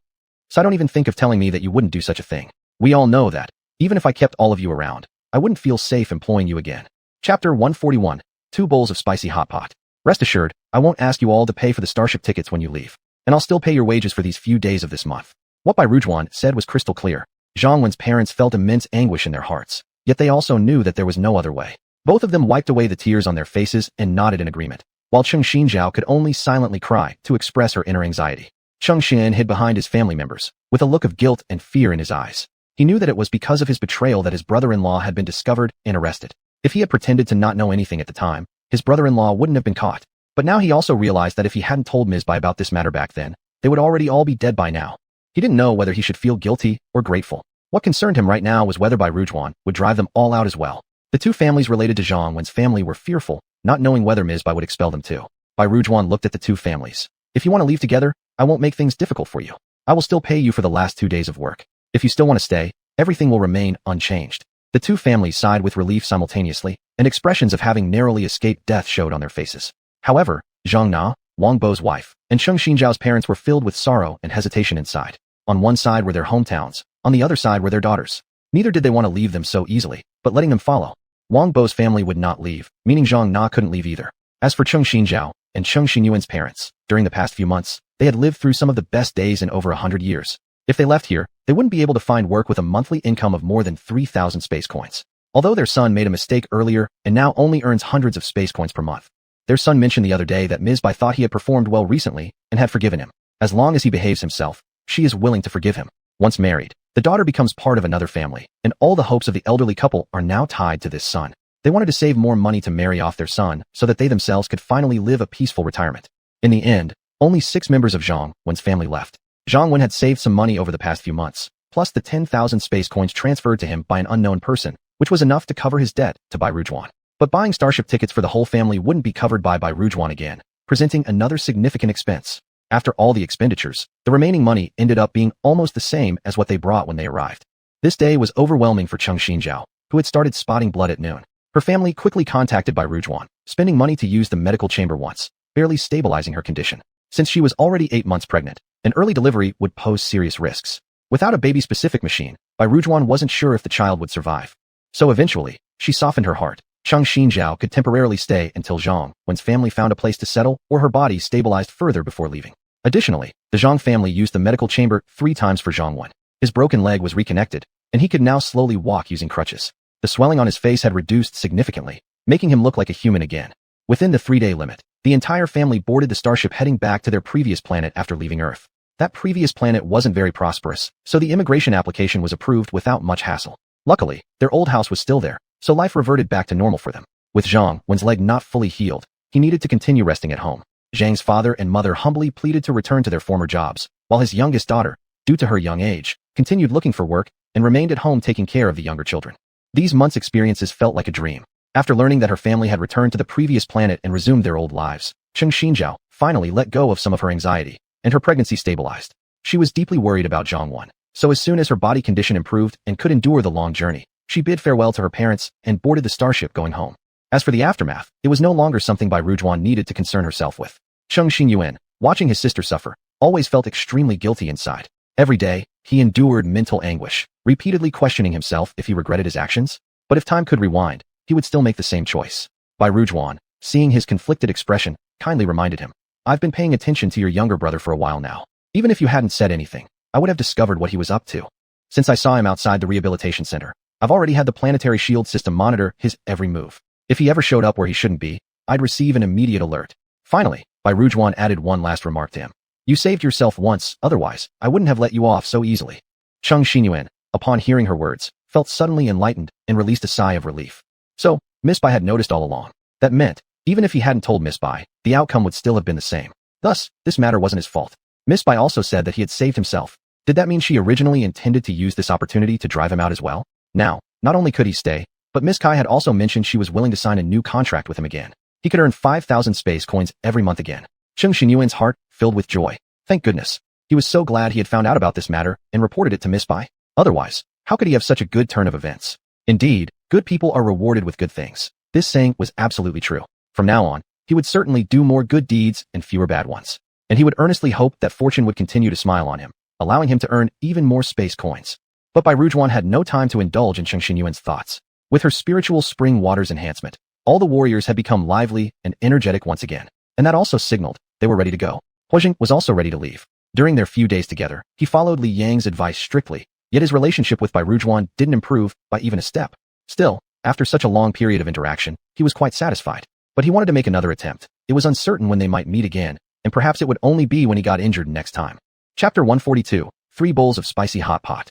So don't even think of telling me that you wouldn't do such a thing. We all know that, even if I kept all of you around, I wouldn't feel safe employing you again. Chapter 141, 2 bowls of spicy hot pot. Rest assured, I won't ask you all to pay for the starship tickets when you leave. And I'll still pay your wages for these few days of this month. What Bai Rujuan said was crystal clear. Zhang Wen's parents felt immense anguish in their hearts, yet they also knew that there was no other way. Both of them wiped away the tears on their faces and nodded in agreement, while Cheng Xinjiao could only silently cry to express her inner anxiety. Cheng Xian hid behind his family members, with a look of guilt and fear in his eyes. He knew that it was because of his betrayal that his brother-in-law had been discovered and arrested. If he had pretended to not know anything at the time, his brother-in-law wouldn't have been caught. But now he also realized that if he hadn't told Ms. Bai about this matter back then, they would already all be dead by now. He didn't know whether he should feel guilty or grateful. What concerned him right now was whether Bai Rujuan would drive them all out as well. The 2 families related to Zhang Wen's family were fearful, not knowing whether Ms. Bai would expel them too. Bai Rujuan looked at the 2 families. If you want to leave together, I won't make things difficult for you. I will still pay you for the last 2 days of work. If you still want to stay, everything will remain unchanged. The 2 families sighed with relief simultaneously, and expressions of having narrowly escaped death showed on their faces. However, Zhang Na, Wang Bo's wife, and Cheng Xinjiao's parents were filled with sorrow and hesitation inside. On one side were their hometowns, on the other side were their daughters. Neither did they want to leave them so easily, but letting them follow. Wang Bo's family would not leave, meaning Zhang Na couldn't leave either. As for Cheng Xinjiao and Cheng Xinyuan's parents, during the past few months, they had lived through some of the best days in over 100 years. If they left here, they wouldn't be able to find work with a monthly income of more than 3,000 space coins. Although their son made a mistake earlier and now only earns hundreds of space coins per month. Their son mentioned the other day that Ms. Bai thought he had performed well recently and had forgiven him. As long as he behaves himself, she is willing to forgive him. Once married, the daughter becomes part of another family, and all the hopes of the elderly couple are now tied to this son. They wanted to save more money to marry off their son so that they themselves could finally live a peaceful retirement. In the end, only 6 members of Zhang Wen's family left. Zhang Wen had saved some money over the past few months, plus the 10,000 space coins transferred to him by an unknown person, which was enough to cover his debt to Bai Rujuan. But buying starship tickets for the whole family wouldn't be covered by Bai Rujuan again, presenting another significant expense. After all the expenditures, the remaining money ended up being almost the same as what they brought when they arrived. This day was overwhelming for Cheng Xinjiao, who had started spotting blood at noon. Her family quickly contacted Bai Rujuan, spending money to use the medical chamber once, barely stabilizing her condition. Since she was already 8 months pregnant, an early delivery would pose serious risks. Without a baby-specific machine, Bai Rujuan wasn't sure if the child would survive. So eventually, she softened her heart, Cheng Xinjiao could temporarily stay until Zhang Wen's family found a place to settle or her body stabilized further before leaving. Additionally, the Zhang family used the medical chamber 3 times for Zhang Wen. His broken leg was reconnected, and he could now slowly walk using crutches. The swelling on his face had reduced significantly, making him look like a human again. Within the 3-day limit, the entire family boarded the starship heading back to their previous planet after leaving Earth. That previous planet wasn't very prosperous, so the immigration application was approved without much hassle. Luckily, their old house was still there, so life reverted back to normal for them. With Zhang Wen's leg not fully healed, he needed to continue resting at home. Zhang's father and mother humbly pleaded to return to their former jobs, while his youngest daughter, due to her young age, continued looking for work and remained at home taking care of the younger children. These months' experiences felt like a dream. After learning that her family had returned to the previous planet and resumed their old lives, Cheng Xinjiao finally let go of some of her anxiety, and her pregnancy stabilized. She was deeply worried about Zhang Wen, so as soon as her body condition improved and could endure the long journey, she bid farewell to her parents and boarded the starship going home. As for the aftermath, it was no longer something Bai Rujuan needed to concern herself with. Cheng Xinyuan, watching his sister suffer, always felt extremely guilty inside. Every day, he endured mental anguish, repeatedly questioning himself if he regretted his actions. But if time could rewind, he would still make the same choice. Bai Rujuan, seeing his conflicted expression, kindly reminded him, "I've been paying attention to your younger brother for a while now. Even if you hadn't said anything, I would have discovered what he was up to. Since I saw him outside the rehabilitation center, I've already had the planetary shield system monitor his every move. If he ever showed up where he shouldn't be, I'd receive an immediate alert." Finally, Bai Rujuan added one last remark to him. "You saved yourself once, otherwise, I wouldn't have let you off so easily." Cheng Xinyuan, upon hearing her words, felt suddenly enlightened and released a sigh of relief. So, Miss Bai had noticed all along. That meant, even if he hadn't told Miss Bai, the outcome would still have been the same. Thus, this matter wasn't his fault. Miss Bai also said that he had saved himself. Did that mean she originally intended to use this opportunity to drive him out as well? Now, not only could he stay, but Miss Kai had also mentioned she was willing to sign a new contract with him again. He could earn 5,000 space coins every month again. Cheng Xinyuan's heart filled with joy. Thank goodness. He was so glad he had found out about this matter and reported it to Miss Bai. Otherwise, how could he have such a good turn of events? Indeed, good people are rewarded with good things. This saying was absolutely true. From now on, he would certainly do more good deeds and fewer bad ones. And he would earnestly hope that fortune would continue to smile on him, allowing him to earn even more space coins. But Bai Rujuan had no time to indulge in Cheng Xinyuan's thoughts. With her spiritual spring waters enhancement, all the warriors had become lively and energetic once again. And that also signaled they were ready to go. Huojing was also ready to leave. During their few days together, he followed Li Yang's advice strictly, yet his relationship with Bai Rujuan didn't improve by even a step. Still, after such a long period of interaction, he was quite satisfied. But he wanted to make another attempt. It was uncertain when they might meet again, and perhaps it would only be when he got injured next time. Chapter 142, 3 bowls of spicy hot pot.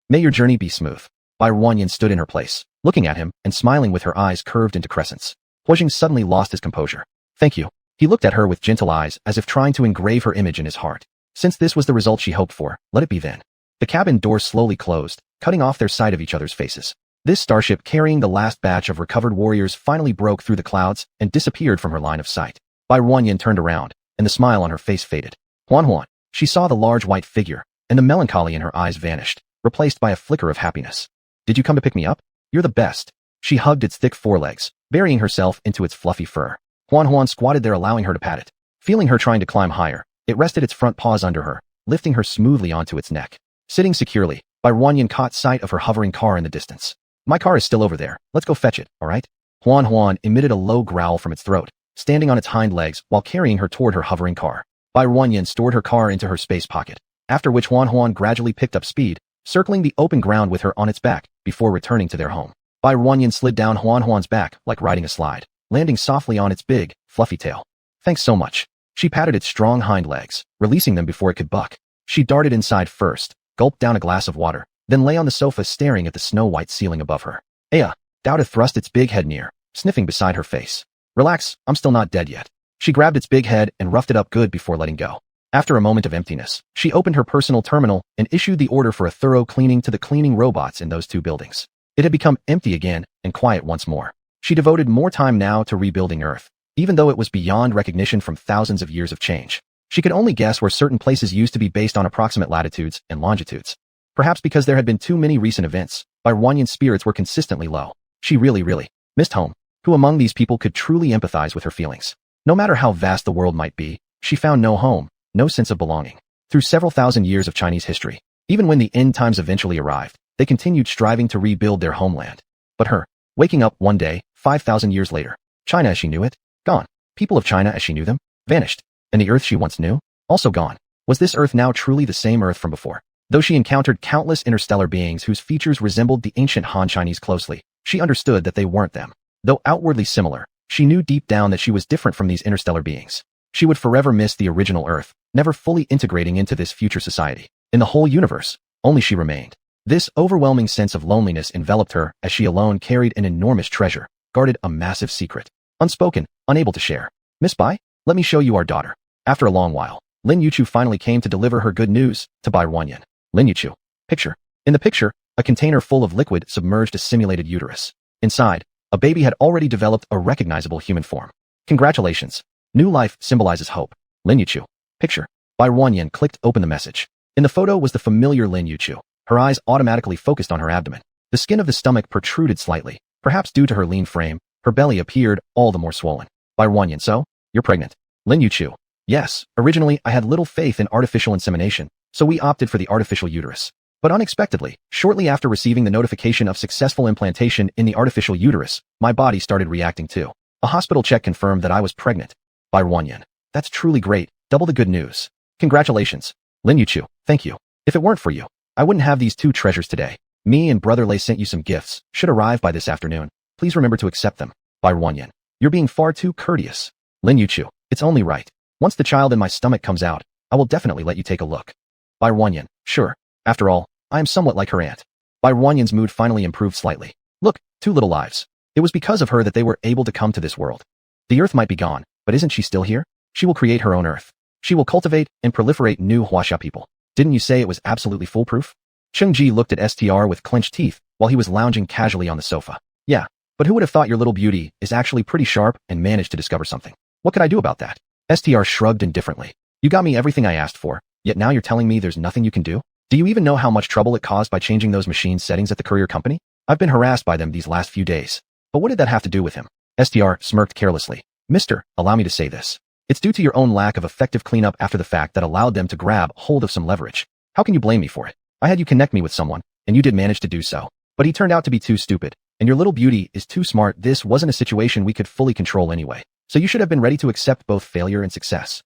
May your journey be smooth. Bai Ruanyan stood in her place, looking at him and smiling with her eyes curved into crescents. Huojing suddenly lost his composure. Thank you. He looked at her with gentle eyes as if trying to engrave her image in his heart. Since this was the result she hoped for, let it be then. The cabin door slowly closed, cutting off their sight of each other's faces. This starship carrying the last batch of recovered warriors finally broke through the clouds and disappeared from her line of sight. Bai Ruanyan turned around, and the smile on her face faded. Huan. She saw the large white figure, and the melancholy in her eyes vanished, replaced by a flicker of happiness. Did you come to pick me up? You're the best. She hugged its thick forelegs, burying herself into its fluffy fur. Huan squatted there allowing her to pat it. Feeling her trying to climb higher, it rested its front paws under her, lifting her smoothly onto its neck. Sitting securely, Bai Ruanyan caught sight of her hovering car in the distance. My car is still over there. Let's go fetch it, all right? Huan emitted a low growl from its throat, standing on its hind legs while carrying her toward her hovering car. Bai Ruanyan stored her car into her space pocket, after which Huan gradually picked up speed, circling the open ground with her on its back before returning to their home. Bai Ruanyan slid down Huan's back like riding a slide, landing softly on its big, fluffy tail. Thanks so much. She patted its strong hind legs, releasing them before it could buck. She darted inside first, gulped down a glass of water, then lay on the sofa staring at the snow-white ceiling above her. Douda thrust its big head near, sniffing beside her face. Relax, I'm still not dead yet. She grabbed its big head and roughed it up good before letting go. After a moment of emptiness, she opened her personal terminal and issued the order for a thorough cleaning to the cleaning robots in those 2 buildings. It had become empty again and quiet once more. She devoted more time now to rebuilding Earth, even though it was beyond recognition from thousands of years of change. She could only guess where certain places used to be based on approximate latitudes and longitudes. Perhaps because there had been too many recent events, Bai Ruanyan's spirits were consistently low. She really missed home. Who among these people could truly empathize with her feelings? No matter how vast the world might be, she found no home, no sense of belonging. Through several thousand years of Chinese history, even when the end times eventually arrived, they continued striving to rebuild their homeland. But her, waking up one day, 5,000 years later, China as she knew it, gone. People of China as she knew them, vanished. And the Earth she once knew, also gone. Was this Earth now truly the same Earth from before? Though she encountered countless interstellar beings whose features resembled the ancient Han Chinese closely, she understood that they weren't them. Though outwardly similar, she knew deep down that she was different from these interstellar beings. She would forever miss the original Earth, never fully integrating into this future society. In the whole universe, only she remained. This overwhelming sense of loneliness enveloped her as she alone carried an enormous treasure, guarded a massive secret. Unspoken, unable to share. Miss Bai, let me show you our daughter. After a long while, Lin Yuchu finally came to deliver her good news to Bai Wanyan. Lin Yuchu. Picture. In the picture, a container full of liquid submerged a simulated uterus. Inside, a baby had already developed a recognizable human form. Congratulations. New life symbolizes hope. Lin Yuchu. Picture. Bai Wanyan clicked open the message. In the photo was the familiar Lin Yuchu. Her eyes automatically focused on her abdomen. The skin of the stomach protruded slightly. Perhaps due to her lean frame, her belly appeared all the more swollen. Bai Wanyan, so? You're pregnant. Lin Yuchu. Yes, originally I had little faith in artificial insemination, so we opted for the artificial uterus. But unexpectedly, shortly after receiving the notification of successful implantation in the artificial uterus, my body started reacting too. A hospital check confirmed that I was pregnant. Bai Wanyan. That's truly great. Double the good news. Congratulations. Lin Yuchu, thank you. If it weren't for you, I wouldn't have these two treasures today. Me and Brother Lei sent you some gifts, should arrive by this afternoon. Please remember to accept them. Bai Wanyan. You're being far too courteous. Lin Yuchu. It's only right. Once the child in my stomach comes out, I will definitely let you take a look. Bai Wanyan. Sure. After all, I am somewhat like her aunt. Bai Wanyan's mood finally improved slightly. Look, 2 little lives. It was because of her that they were able to come to this world. The Earth might be gone, but isn't she still here? She will create her own Earth. She will cultivate and proliferate new Huaxia people. Didn't you say it was absolutely foolproof? Cheng Ji looked at STR with clenched teeth while he was lounging casually on the sofa. Yeah, but who would have thought your little beauty is actually pretty sharp and managed to discover something? What could I do about that? STR shrugged indifferently. You got me everything I asked for, yet now you're telling me there's nothing you can do? Do you even know how much trouble it caused by changing those machine settings at the courier company? I've been harassed by them these last few days. But what did that have to do with him? STR smirked carelessly. Mister, allow me to say this. It's due to your own lack of effective cleanup after the fact that allowed them to grab hold of some leverage. How can you blame me for it? I had you connect me with someone, and you did manage to do so. But he turned out to be too stupid, and your little beauty is too smart. This wasn't a situation we could fully control anyway. So you should have been ready to accept both failure and success.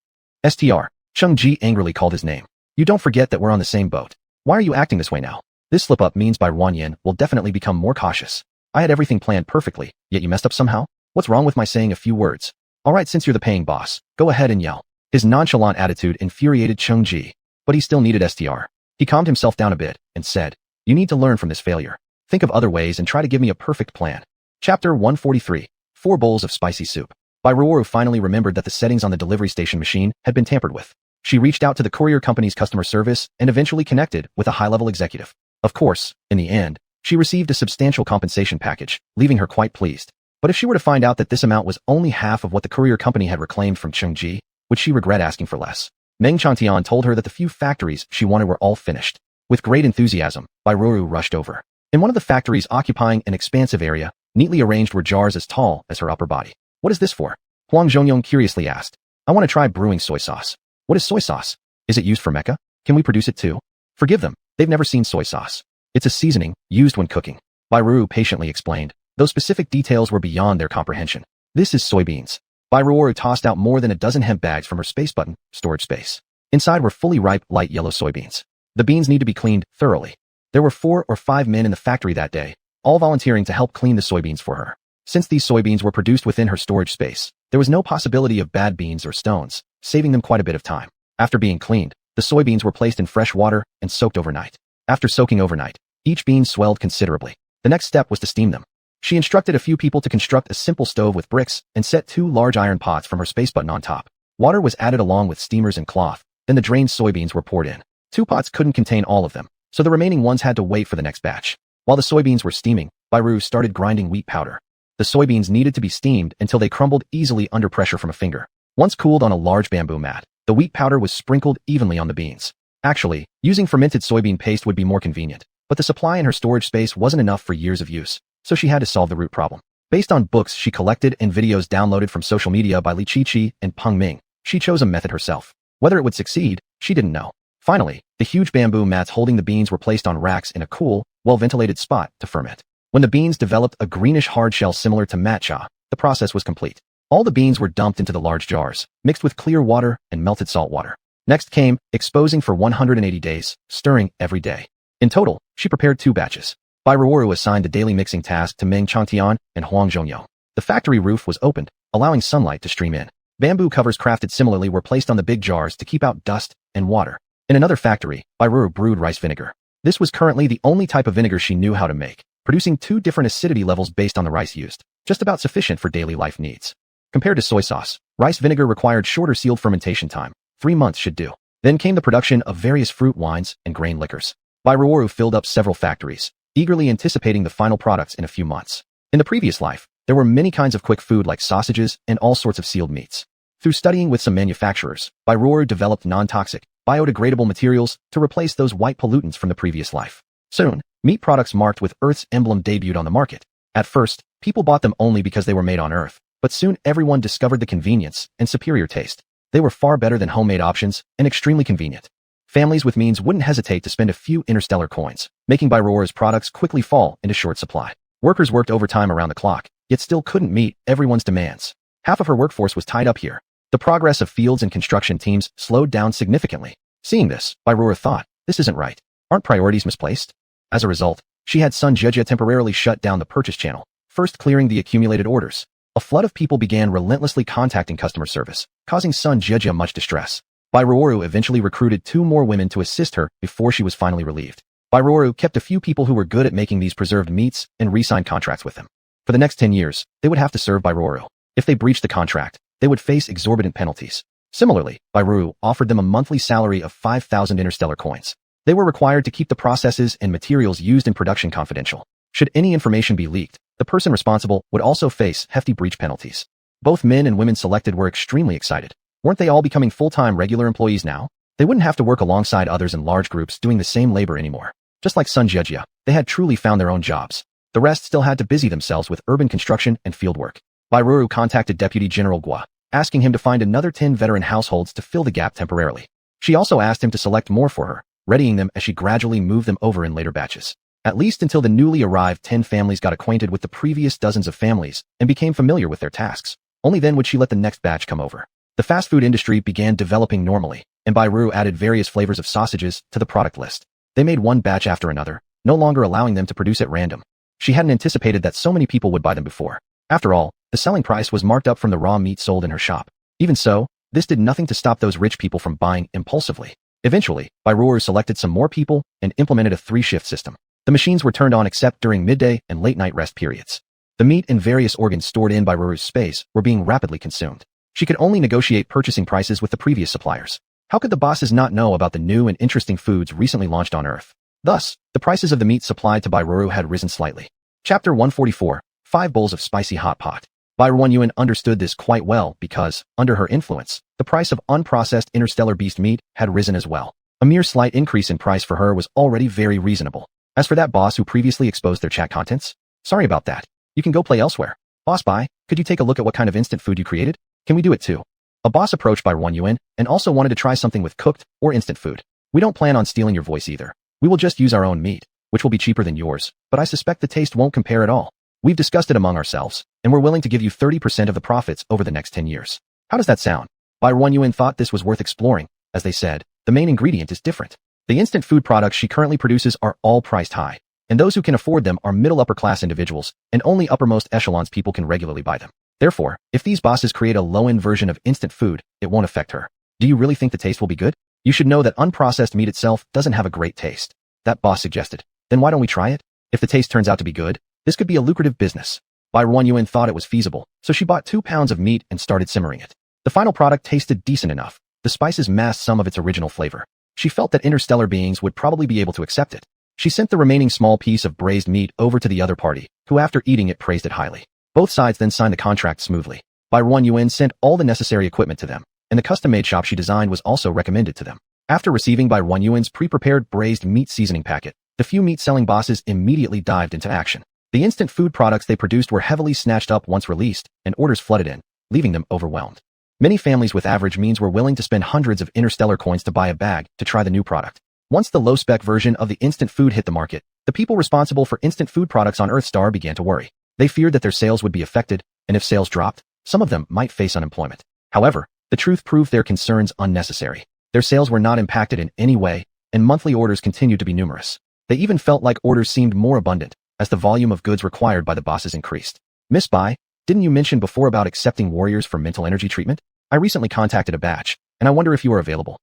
STR. Cheng Ji angrily called his name. You don't forget that we're on the same boat. Why are you acting this way now? This slip-up means Bai Wanyan will definitely become more cautious. I had everything planned perfectly, yet you messed up somehow? What's wrong with my saying a few words? Alright, since you're the paying boss, go ahead and yell. His nonchalant attitude infuriated Cheng Ji, but he still needed STR. He calmed himself down a bit and said, you need to learn from this failure. Think of other ways and try to give me a perfect plan. Chapter 143. 4 bowls of spicy soup. Bai Ruoru finally remembered that the settings on the delivery station machine had been tampered with. She reached out to the courier company's customer service and eventually connected with a high-level executive. Of course, in the end, she received a substantial compensation package, leaving her quite pleased. But if she were to find out that this amount was only half of what the courier company had reclaimed from Cheng Ji, would she regret asking for less? Meng Chantian told her that the few factories she wanted were all finished. With great enthusiasm, Bai Ruoru rushed over. In one of the factories occupying an expansive area, neatly arranged were jars as tall as her upper body. What is this for? Huang Zhongyong curiously asked. I want to try brewing soy sauce. What is soy sauce? Is it used for mecha? Can we produce it too? Forgive them, they've never seen soy sauce. It's a seasoning, used when cooking. Bai Ruoru patiently explained, though specific details were beyond their comprehension. This is soybeans. Bai Ruoru tossed out more than a dozen hemp bags from her space button, storage space. Inside were fully ripe, light yellow soybeans. The beans need to be cleaned thoroughly. There were 4 or 5 men in the factory that day, all volunteering to help clean the soybeans for her. Since these soybeans were produced within her storage space, there was no possibility of bad beans or stones, saving them quite a bit of time. After being cleaned, the soybeans were placed in fresh water and soaked overnight. After soaking overnight, each bean swelled considerably. The next step was to steam them. She instructed a few people to construct a simple stove with bricks and set 2 large iron pots from her space button on top. Water was added along with steamers and cloth, then the drained soybeans were poured in. 2 pots couldn't contain all of them, so the remaining ones had to wait for the next batch. While the soybeans were steaming, Bai Ruoru started grinding wheat powder. The soybeans needed to be steamed until they crumbled easily under pressure from a finger. Once cooled on a large bamboo mat, the wheat powder was sprinkled evenly on the beans. Actually, using fermented soybean paste would be more convenient, but the supply in her storage space wasn't enough for years of use, so she had to solve the root problem. Based on books she collected and videos downloaded from social media by Li Qiqi and Peng Ming, she chose a method herself. Whether it would succeed, she didn't know. Finally, the huge bamboo mats holding the beans were placed on racks in a cool, well-ventilated spot to ferment. When the beans developed a greenish hard shell similar to matcha, the process was complete. All the beans were dumped into the large jars, mixed with clear water and melted salt water. Next came exposing for 180 days, stirring every day. In total, she prepared 2 batches. Bai Ruoru assigned the daily mixing task to Meng Changtian and Huang Zhongyou. The factory roof was opened, allowing sunlight to stream in. Bamboo covers crafted similarly were placed on the big jars to keep out dust and water. In another factory, Bai Ruoru brewed rice vinegar. This was currently the only type of vinegar she knew how to make, producing 2 different acidity levels based on the rice used, just about sufficient for daily life needs. Compared to soy sauce, rice vinegar required shorter sealed fermentation time. 3 months should do. Then came the production of various fruit wines and grain liquors. Bai Ruoru filled up several factories, eagerly anticipating the final products in a few months. In the previous life, there were many kinds of quick food like sausages and all sorts of sealed meats. Through studying with some manufacturers, Bai Ruoru developed non-toxic, biodegradable materials to replace those white pollutants from the previous life. Soon, meat products marked with Earth's emblem debuted on the market. At first, people bought them only because they were made on Earth, but soon everyone discovered the convenience and superior taste. They were far better than homemade options and extremely convenient. Families with means wouldn't hesitate to spend a few interstellar coins, making Bai Ruoru's products quickly fall into short supply. Workers worked overtime around the clock, yet still couldn't meet everyone's demands. Half of her workforce was tied up here. The progress of fields and construction teams slowed down significantly. Seeing this, Bai Ruoru thought, this isn't right. Aren't priorities misplaced? As a result, she had Sun Jejia temporarily shut down the purchase channel, first clearing the accumulated orders. A flood of people began relentlessly contacting customer service, causing Sun Jejia much distress. Bai Ruoru eventually recruited 2 more women to assist her before she was finally relieved. Bai Ruoru kept a few people who were good at making these preserved meats and re-signed contracts with them. For the next 10 years, they would have to serve Bai Ruoru. If they breached the contract, they would face exorbitant penalties. Similarly, Bai Ruoru offered them a monthly salary of 5,000 interstellar coins. They were required to keep the processes and materials used in production confidential. Should any information be leaked, the person responsible would also face hefty breach penalties. Both men and women selected were extremely excited. Weren't they all becoming full-time regular employees now? They wouldn't have to work alongside others in large groups doing the same labor anymore. Just like Sun Jejia, they had truly found their own jobs. The rest still had to busy themselves with urban construction and fieldwork. Bai Ruoru contacted Deputy General Gua, asking him to find another 10 veteran households to fill the gap temporarily. She also asked him to select more for her, readying them as she gradually moved them over in later batches. At least until the newly arrived 10 families got acquainted with the previous dozens of families and became familiar with their tasks. Only then would she let the next batch come over. The fast food industry began developing normally, and Bai Ruoru added various flavors of sausages to the product list. They made one batch after another, no longer allowing them to produce at random. She hadn't anticipated that so many people would buy them before. After all, the selling price was marked up from the raw meat sold in her shop. Even so, this did nothing to stop those rich people from buying impulsively. Eventually, Bai Ruoru selected some more people and implemented a 3-shift system. The machines were turned on except during midday and late-night rest periods. The meat and various organs stored in Bai Ruoru's space were being rapidly consumed. She could only negotiate purchasing prices with the previous suppliers. How could the bosses not know about the new and interesting foods recently launched on Earth? Thus, the prices of the meat supplied to Bai Ruoru had risen slightly. Chapter 144, 5 bowls of spicy hot pot. Bai Ruoru understood this quite well because, under her influence, the price of unprocessed interstellar beast meat had risen as well. A mere slight increase in price for her was already very reasonable. As for that boss who previously exposed their chat contents, sorry about that. You can go play elsewhere. Boss Bai, could you take a look at what kind of instant food you created? Can we do it too? A boss approached Bai Ruoru and also wanted to try something with cooked or instant food. We don't plan on stealing your voice either. We will just use our own meat, which will be cheaper than yours, but I suspect the taste won't compare at all. We've discussed it among ourselves, and we're willing to give you 30% of the profits over the next 10 years. How does that sound? Bai Ruoru thought this was worth exploring. As they said, the main ingredient is different. The instant food products she currently produces are all priced high, and those who can afford them are middle upper class individuals, and only uppermost echelons people can regularly buy them. Therefore, if these bosses create a low-end version of instant food, it won't affect her. Do you really think the taste will be good? You should know that unprocessed meat itself doesn't have a great taste. That boss suggested. Then why don't we try it? If the taste turns out to be good, this could be a lucrative business. Bai Ruoru thought it was feasible, so she bought 2 pounds of meat and started simmering it. The final product tasted decent enough. The spices masked some of its original flavor. She felt that interstellar beings would probably be able to accept it. She sent the remaining small piece of braised meat over to the other party, who after eating it praised it highly. Both sides then signed the contract smoothly. Bai Ruoru sent all the necessary equipment to them, and the custom-made shop she designed was also recommended to them. After receiving Bai Ruoru's pre-prepared braised meat seasoning packet, the few meat-selling bosses immediately dived into action. The instant food products they produced were heavily snatched up once released, and orders flooded in, leaving them overwhelmed. Many families with average means were willing to spend hundreds of interstellar coins to buy a bag to try the new product. Once the low-spec version of the instant food hit the market, The people responsible for instant food products on Earthstar began to worry. They feared that their sales would be affected, and if sales dropped, some of them might face unemployment. However, the truth proved their concerns unnecessary. Their sales were not impacted in any way, and monthly orders continued to be numerous. They even felt like orders seemed more abundant, as the volume of goods required by the bosses increased. Miss Bai, didn't you mention before about accepting warriors for mental energy treatment? I recently contacted a batch, and I wonder if you are available.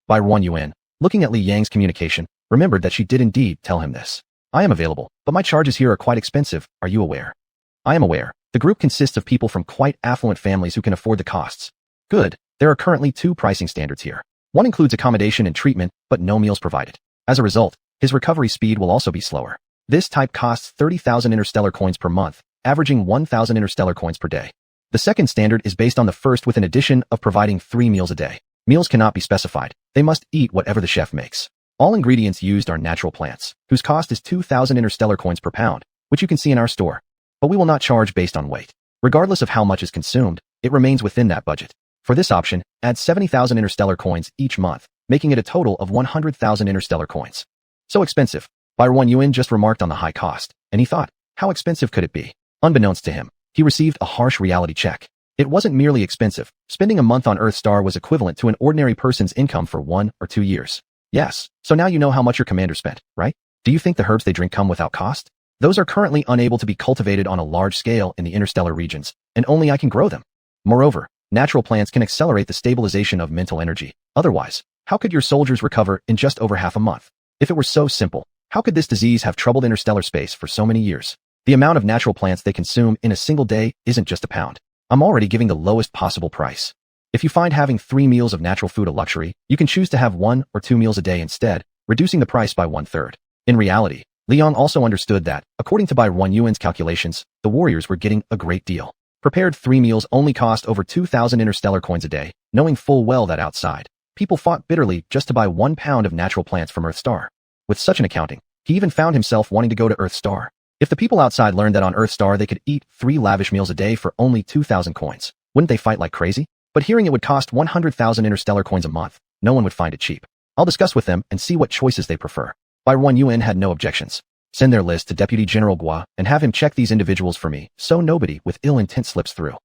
Bai Yuan, looking at Li Yang's communication, remembered that she did indeed tell him this. I am available, but my charges here are quite expensive, are you aware? I am aware. The group consists of people from quite affluent families who can afford the costs. Good. There are currently 2 pricing standards here. One includes accommodation and treatment, but no meals provided. As a result, his recovery speed will also be slower. This type costs 30,000 interstellar coins per month, averaging 1,000 interstellar coins per day. The second standard is based on the first with an addition of providing 3 meals a day. Meals cannot be specified. They must eat whatever the chef makes. All ingredients used are natural plants, whose cost is 2,000 interstellar coins per pound, which you can see in our store. But we will not charge based on weight. Regardless of how much is consumed, it remains within that budget. For this option, add 70,000 interstellar coins each month, making it a total of 100,000 interstellar coins. So expensive. Bai Yuan just remarked on the high cost, and he thought, how expensive could it be? Unbeknownst to him, he received a harsh reality check. It wasn't merely expensive. Spending a month on Earthstar was equivalent to an ordinary person's income for 1 or 2 years. Yes, so now you know how much your commander spent, right? Do you think the herbs they drink come without cost? Those are currently unable to be cultivated on a large scale in the interstellar regions, and only I can grow them. Moreover, natural plants can accelerate the stabilization of mental energy. Otherwise, how could your soldiers recover in just over half a month? If it were so simple, how could this disease have troubled interstellar space for so many years? The amount of natural plants they consume in a single day isn't just a pound. I'm already giving the lowest possible price. If you find having 3 meals of natural food a luxury, you can choose to have 1 or 2 meals a day instead, reducing the price by 1/3. In reality, Liang also understood that, according to Bai Yuan's calculations, the warriors were getting a great deal. Prepared 3 meals only cost over 2,000 interstellar coins a day, knowing full well that outside, people fought bitterly just to buy 1 pound of natural plants from Earthstar. With such an accounting, he even found himself wanting to go to Earthstar. If the people outside learned that on Earthstar they could eat 3 lavish meals a day for only 2,000 coins, wouldn't they fight like crazy? But hearing it would cost 100,000 interstellar coins a month, no one would find it cheap. I'll discuss with them and see what choices they prefer. Bai Yuan had no objections. Send their list to Deputy General Gua and have him check these individuals for me, so nobody with ill intent slips through.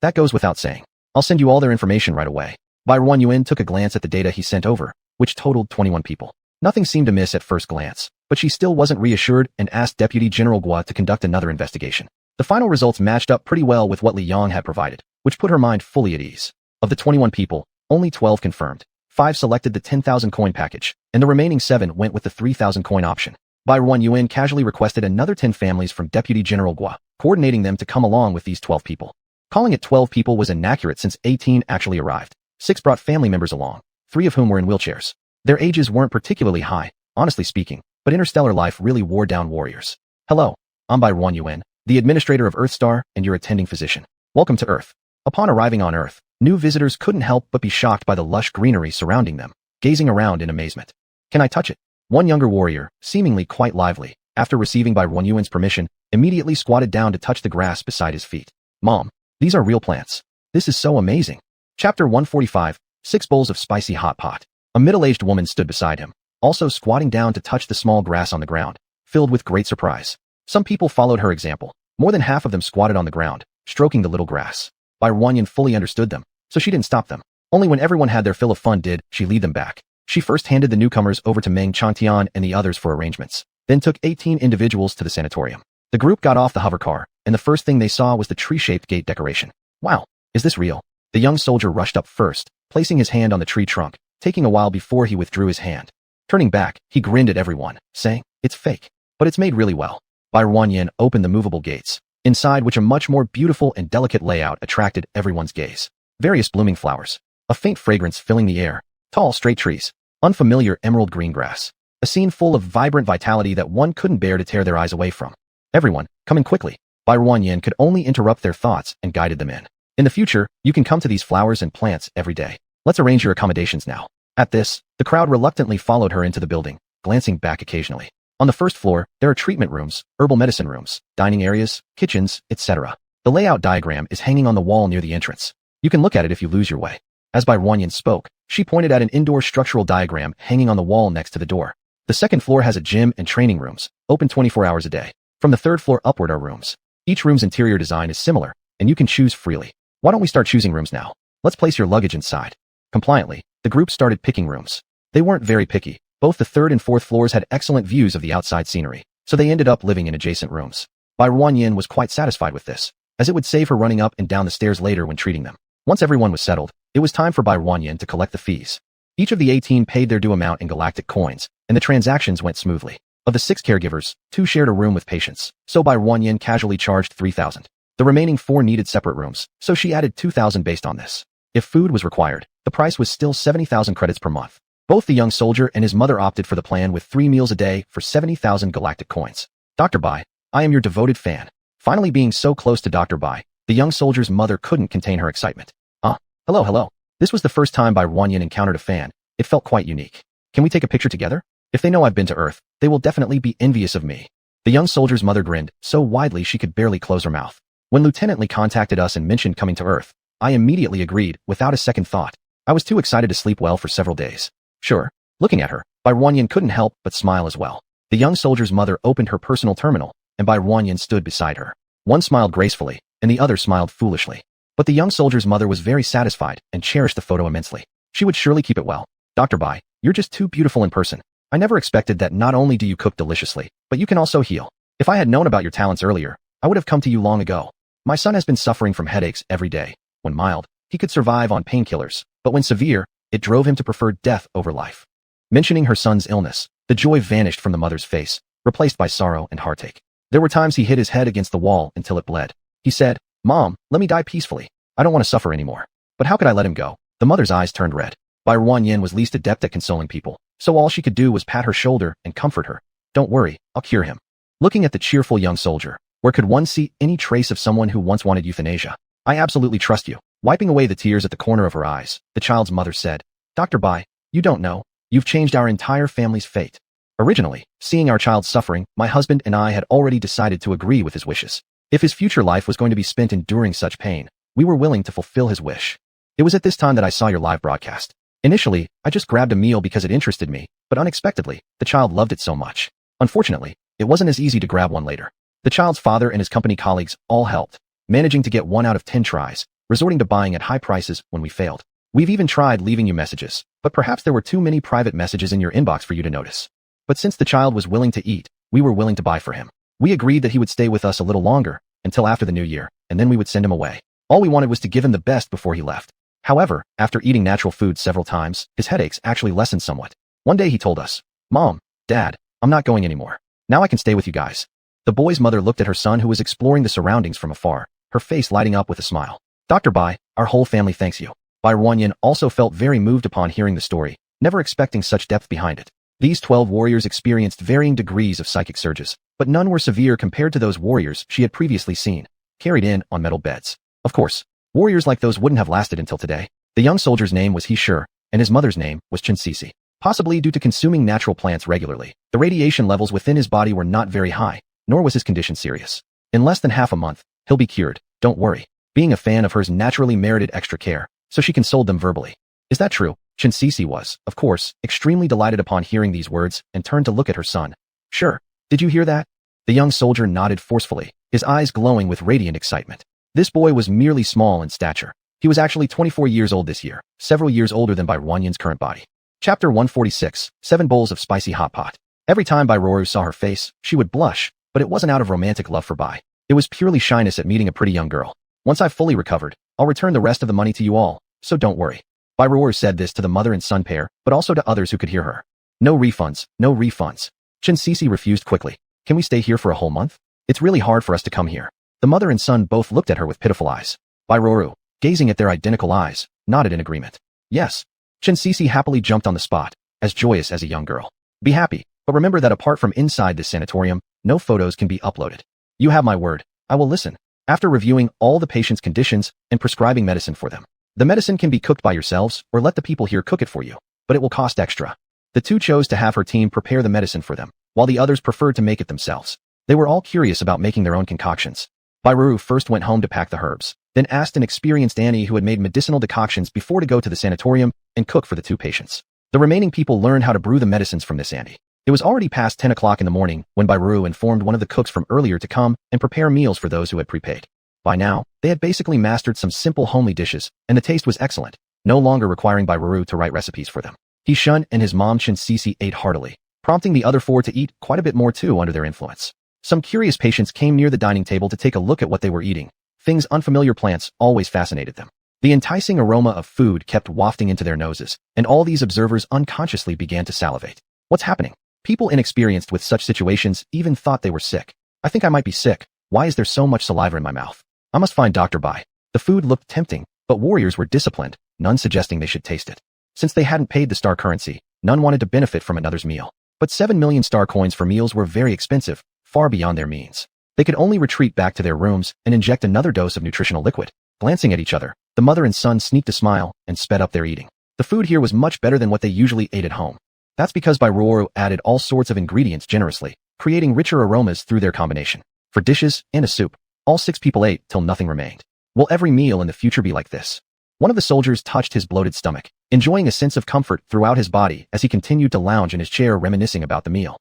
That goes without saying. I'll send you all their information right away. Bai Yuan took a glance at the data he sent over, which totaled 21 people. Nothing seemed amiss at first glance, but she still wasn't reassured and asked Deputy General Gua to conduct another investigation. The final results matched up pretty well with what Li Yang had provided, which put her mind fully at ease. Of the 21 people, only 12 confirmed. 5 selected the 10,000 coin package, and the remaining 7 went with the 3,000 coin option. Bai Yuan casually requested another 10 families from Deputy General Gua, coordinating them to come along with these 12 people. Calling it 12 people was inaccurate since 18 actually arrived. 6 brought family members along, 3 of whom were in wheelchairs. Their ages weren't particularly high, honestly speaking, but interstellar life really wore down warriors. Hello, I'm Bai Yuan, the administrator of Earthstar and your attending physician. Welcome to Earth. Upon arriving on Earth, new visitors couldn't help but be shocked by the lush greenery surrounding them, gazing around in amazement. Can I touch it? One younger warrior, seemingly quite lively, after receiving Bai Yuan's permission, immediately squatted down to touch the grass beside his feet. Mom, these are real plants. This is so amazing. Chapter 145, 6 bowls of spicy hot pot. A middle-aged woman stood beside him, also squatting down to touch the small grass on the ground, filled with great surprise. Some people followed her example. More than half of them squatted on the ground, stroking the little grass. Bai Yuan fully understood them, so she didn't stop them. Only when everyone had their fill of fun did she lead them back. She first handed the newcomers over to Meng Changtian and the others for arrangements, then took 18 individuals to the sanatorium. The group got off the hover car, and the first thing they saw was the tree-shaped gate decoration. Wow, is this real? The young soldier rushed up first, placing his hand on the tree trunk, taking a while before he withdrew his hand. Turning back, he grinned at everyone, saying, "It's fake, but it's made really well." Bai Yuan opened the movable gates, inside which a much more beautiful and delicate layout attracted everyone's gaze. Various blooming flowers, a faint fragrance filling the air, tall straight trees, unfamiliar emerald green grass. A scene full of vibrant vitality that one couldn't bear to tear their eyes away from. Everyone, come in quickly. Bai Yuan could only interrupt their thoughts and guided them in. In the future, you can come to these flowers and plants every day. Let's arrange your accommodations now. At this, the crowd reluctantly followed her into the building, glancing back occasionally. On the first floor, there are treatment rooms, herbal medicine rooms, dining areas, kitchens, etc. The layout diagram is hanging on the wall near the entrance. You can look at it if you lose your way. As Bai Yuan spoke, she pointed at an indoor structural diagram hanging on the wall next to the door. The second floor has a gym and training rooms, open 24 hours a day. From the third floor upward are rooms. Each room's interior design is similar, and you can choose freely. Why don't we start choosing rooms now? Let's place your luggage inside. Compliantly, the group started picking rooms. They weren't very picky. Both the third and fourth floors had excellent views of the outside scenery, so they ended up living in adjacent rooms. Bai Ruanyin was quite satisfied with this, as it would save her running up and down the stairs later when treating them. Once everyone was settled, it was time for Bai Ruanyin to collect the fees. Each of the 18 paid their due amount in galactic coins, and the transactions went smoothly. Of the 6 caregivers, 2 shared a room with patients, so Bai Ruanyin casually charged 3,000. The remaining 4 needed separate rooms, so she added 2,000 based on this. If food was required, the price was still 70,000 credits per month. Both the young soldier and his mother opted for the plan with 3 meals a day for 70,000 galactic coins. Dr. Bai, I am your devoted fan. Finally being so close to Dr. Bai, the young soldier's mother couldn't contain her excitement. Hello. This was the first time Bai Ruanyin encountered a fan. It felt quite unique. Can we take a picture together? If they know I've been to Earth, they will definitely be envious of me. The young soldier's mother grinned, so widely she could barely close her mouth. When Lieutenant Li contacted us and mentioned coming to Earth, I immediately agreed, without a second thought. I was too excited to sleep well for several days. Sure. Looking at her, Bai Ruanyin couldn't help but smile as well. The young soldier's mother opened her personal terminal, and Bai Ruanyin stood beside her. One smiled gracefully, and the other smiled foolishly. But the young soldier's mother was very satisfied and cherished the photo immensely. She would surely keep it well. Dr. Bai, you're just too beautiful in person. I never expected that not only do you cook deliciously, but you can also heal. If I had known about your talents earlier, I would have come to you long ago. My son has been suffering from headaches every day. When mild, he could survive on painkillers, but when severe, it drove him to prefer death over life. Mentioning her son's illness, the joy vanished from the mother's face, replaced by sorrow and heartache. There were times he hit his head against the wall until it bled. He said, Mom, let me die peacefully. I don't want to suffer anymore. But how could I let him go? The mother's eyes turned red. Bai Ruanyin was least adept at consoling people, so all she could do was pat her shoulder and comfort her. Don't worry, I'll cure him. Looking at the cheerful young soldier, where could one see any trace of someone who once wanted euthanasia? I absolutely trust you. Wiping away the tears at the corner of her eyes, the child's mother said, Dr. Bai, you don't know. You've changed our entire family's fate. Originally, seeing our child suffering, my husband and I had already decided to agree with his wishes. If his future life was going to be spent enduring such pain, we were willing to fulfill his wish. It was at this time that I saw your live broadcast. Initially, I just grabbed a meal because it interested me, but unexpectedly, the child loved it so much. Unfortunately, it wasn't as easy to grab one later. The child's father and his company colleagues all helped, managing to get 1 out of 10 tries, resorting to buying at high prices when we failed. We've even tried leaving you messages, but perhaps there were too many private messages in your inbox for you to notice. But since the child was willing to eat, we were willing to buy for him. We agreed that he would stay with us a little longer, until after the new year, and then we would send him away. All we wanted was to give him the best before he left. However, after eating natural food several times, his headaches actually lessened somewhat. One day he told us, Mom, Dad, I'm not going anymore. Now I can stay with you guys. The boy's mother looked at her son who was exploring the surroundings from afar, her face lighting up with a smile. Dr. Bai, our whole family thanks you. Bai Ruanyin also felt very moved upon hearing the story, never expecting such depth behind it. These 12 warriors experienced varying degrees of psychic surges, but none were severe compared to those warriors she had previously seen, carried in on metal beds. Of course, warriors like those wouldn't have lasted until today. The young soldier's name was He Sure, and his mother's name was Chen Sisi. Possibly due to consuming natural plants regularly, the radiation levels within his body were not very high, nor was his condition serious. In less than half a month, he'll be cured, don't worry. Being a fan of hers naturally merited extra care, so she consoled them verbally. Is that true? Chen Sisi was, of course, extremely delighted upon hearing these words and turned to look at her son. Sure. Did you hear that? The young soldier nodded forcefully, his eyes glowing with radiant excitement. This boy was merely small in stature. He was actually 24 years old this year, several years older than Bai Ruanyin's current body. Chapter 146, 7 Bowls of Spicy Hot Pot. Every time Bai Ruoru saw her face, she would blush, but it wasn't out of romantic love for Bai. It was purely shyness at meeting a pretty young girl. Once I've fully recovered, I'll return the rest of the money to you all, so don't worry. Bai Ruoru said this to the mother and son pair, but also to others who could hear her. No refunds, no refunds. Chen Sisi refused quickly. Can we stay here for a whole month? It's really hard for us to come here. The mother and son both looked at her with pitiful eyes. Bai Ruoru, gazing at their identical eyes, nodded in agreement. Yes. Chen Sisi happily jumped on the spot, as joyous as a young girl. Be happy, but remember that apart from inside this sanatorium, no photos can be uploaded. You have my word, I will listen. After reviewing all the patient's conditions and prescribing medicine for them. The medicine can be cooked by yourselves or let the people here cook it for you, but it will cost extra. The two chose to have her team prepare the medicine for them, while the others preferred to make it themselves. They were all curious about making their own concoctions. Bai Ruoru first went home to pack the herbs, then asked an experienced Annie who had made medicinal decoctions before to go to the sanatorium and cook for the two patients. The remaining people learned how to brew the medicines from this Annie. It was already past 10 o'clock in the morning when Bairu informed one of the cooks from earlier to come and prepare meals for those who had prepaid. By now, they had basically mastered some simple homely dishes, and the taste was excellent, no longer requiring Bairu to write recipes for them. He Shun and his mom Chin Sisi ate heartily, prompting the other four to eat quite a bit more too under their influence. Some curious patients came near the dining table to take a look at what they were eating. Things unfamiliar plants always fascinated them. The enticing aroma of food kept wafting into their noses, and all these observers unconsciously began to salivate. What's happening? People inexperienced with such situations even thought they were sick. I think I might be sick. Why is there so much saliva in my mouth? I must find Dr. Bai. The food looked tempting, but warriors were disciplined, none suggesting they should taste it. Since they hadn't paid the star currency, none wanted to benefit from another's meal. But 7 million star coins for meals were very expensive, far beyond their means. They could only retreat back to their rooms and inject another dose of nutritional liquid. Glancing at each other, the mother and son sneaked a smile and sped up their eating. The food here was much better than what they usually ate at home. That's because Bairu added all sorts of ingredients generously, creating richer aromas through their combination. For dishes and a soup, all 6 people ate till nothing remained. Will every meal in the future be like this? One of the soldiers touched his bloated stomach, enjoying a sense of comfort throughout his body as he continued to lounge in his chair reminiscing about the meal.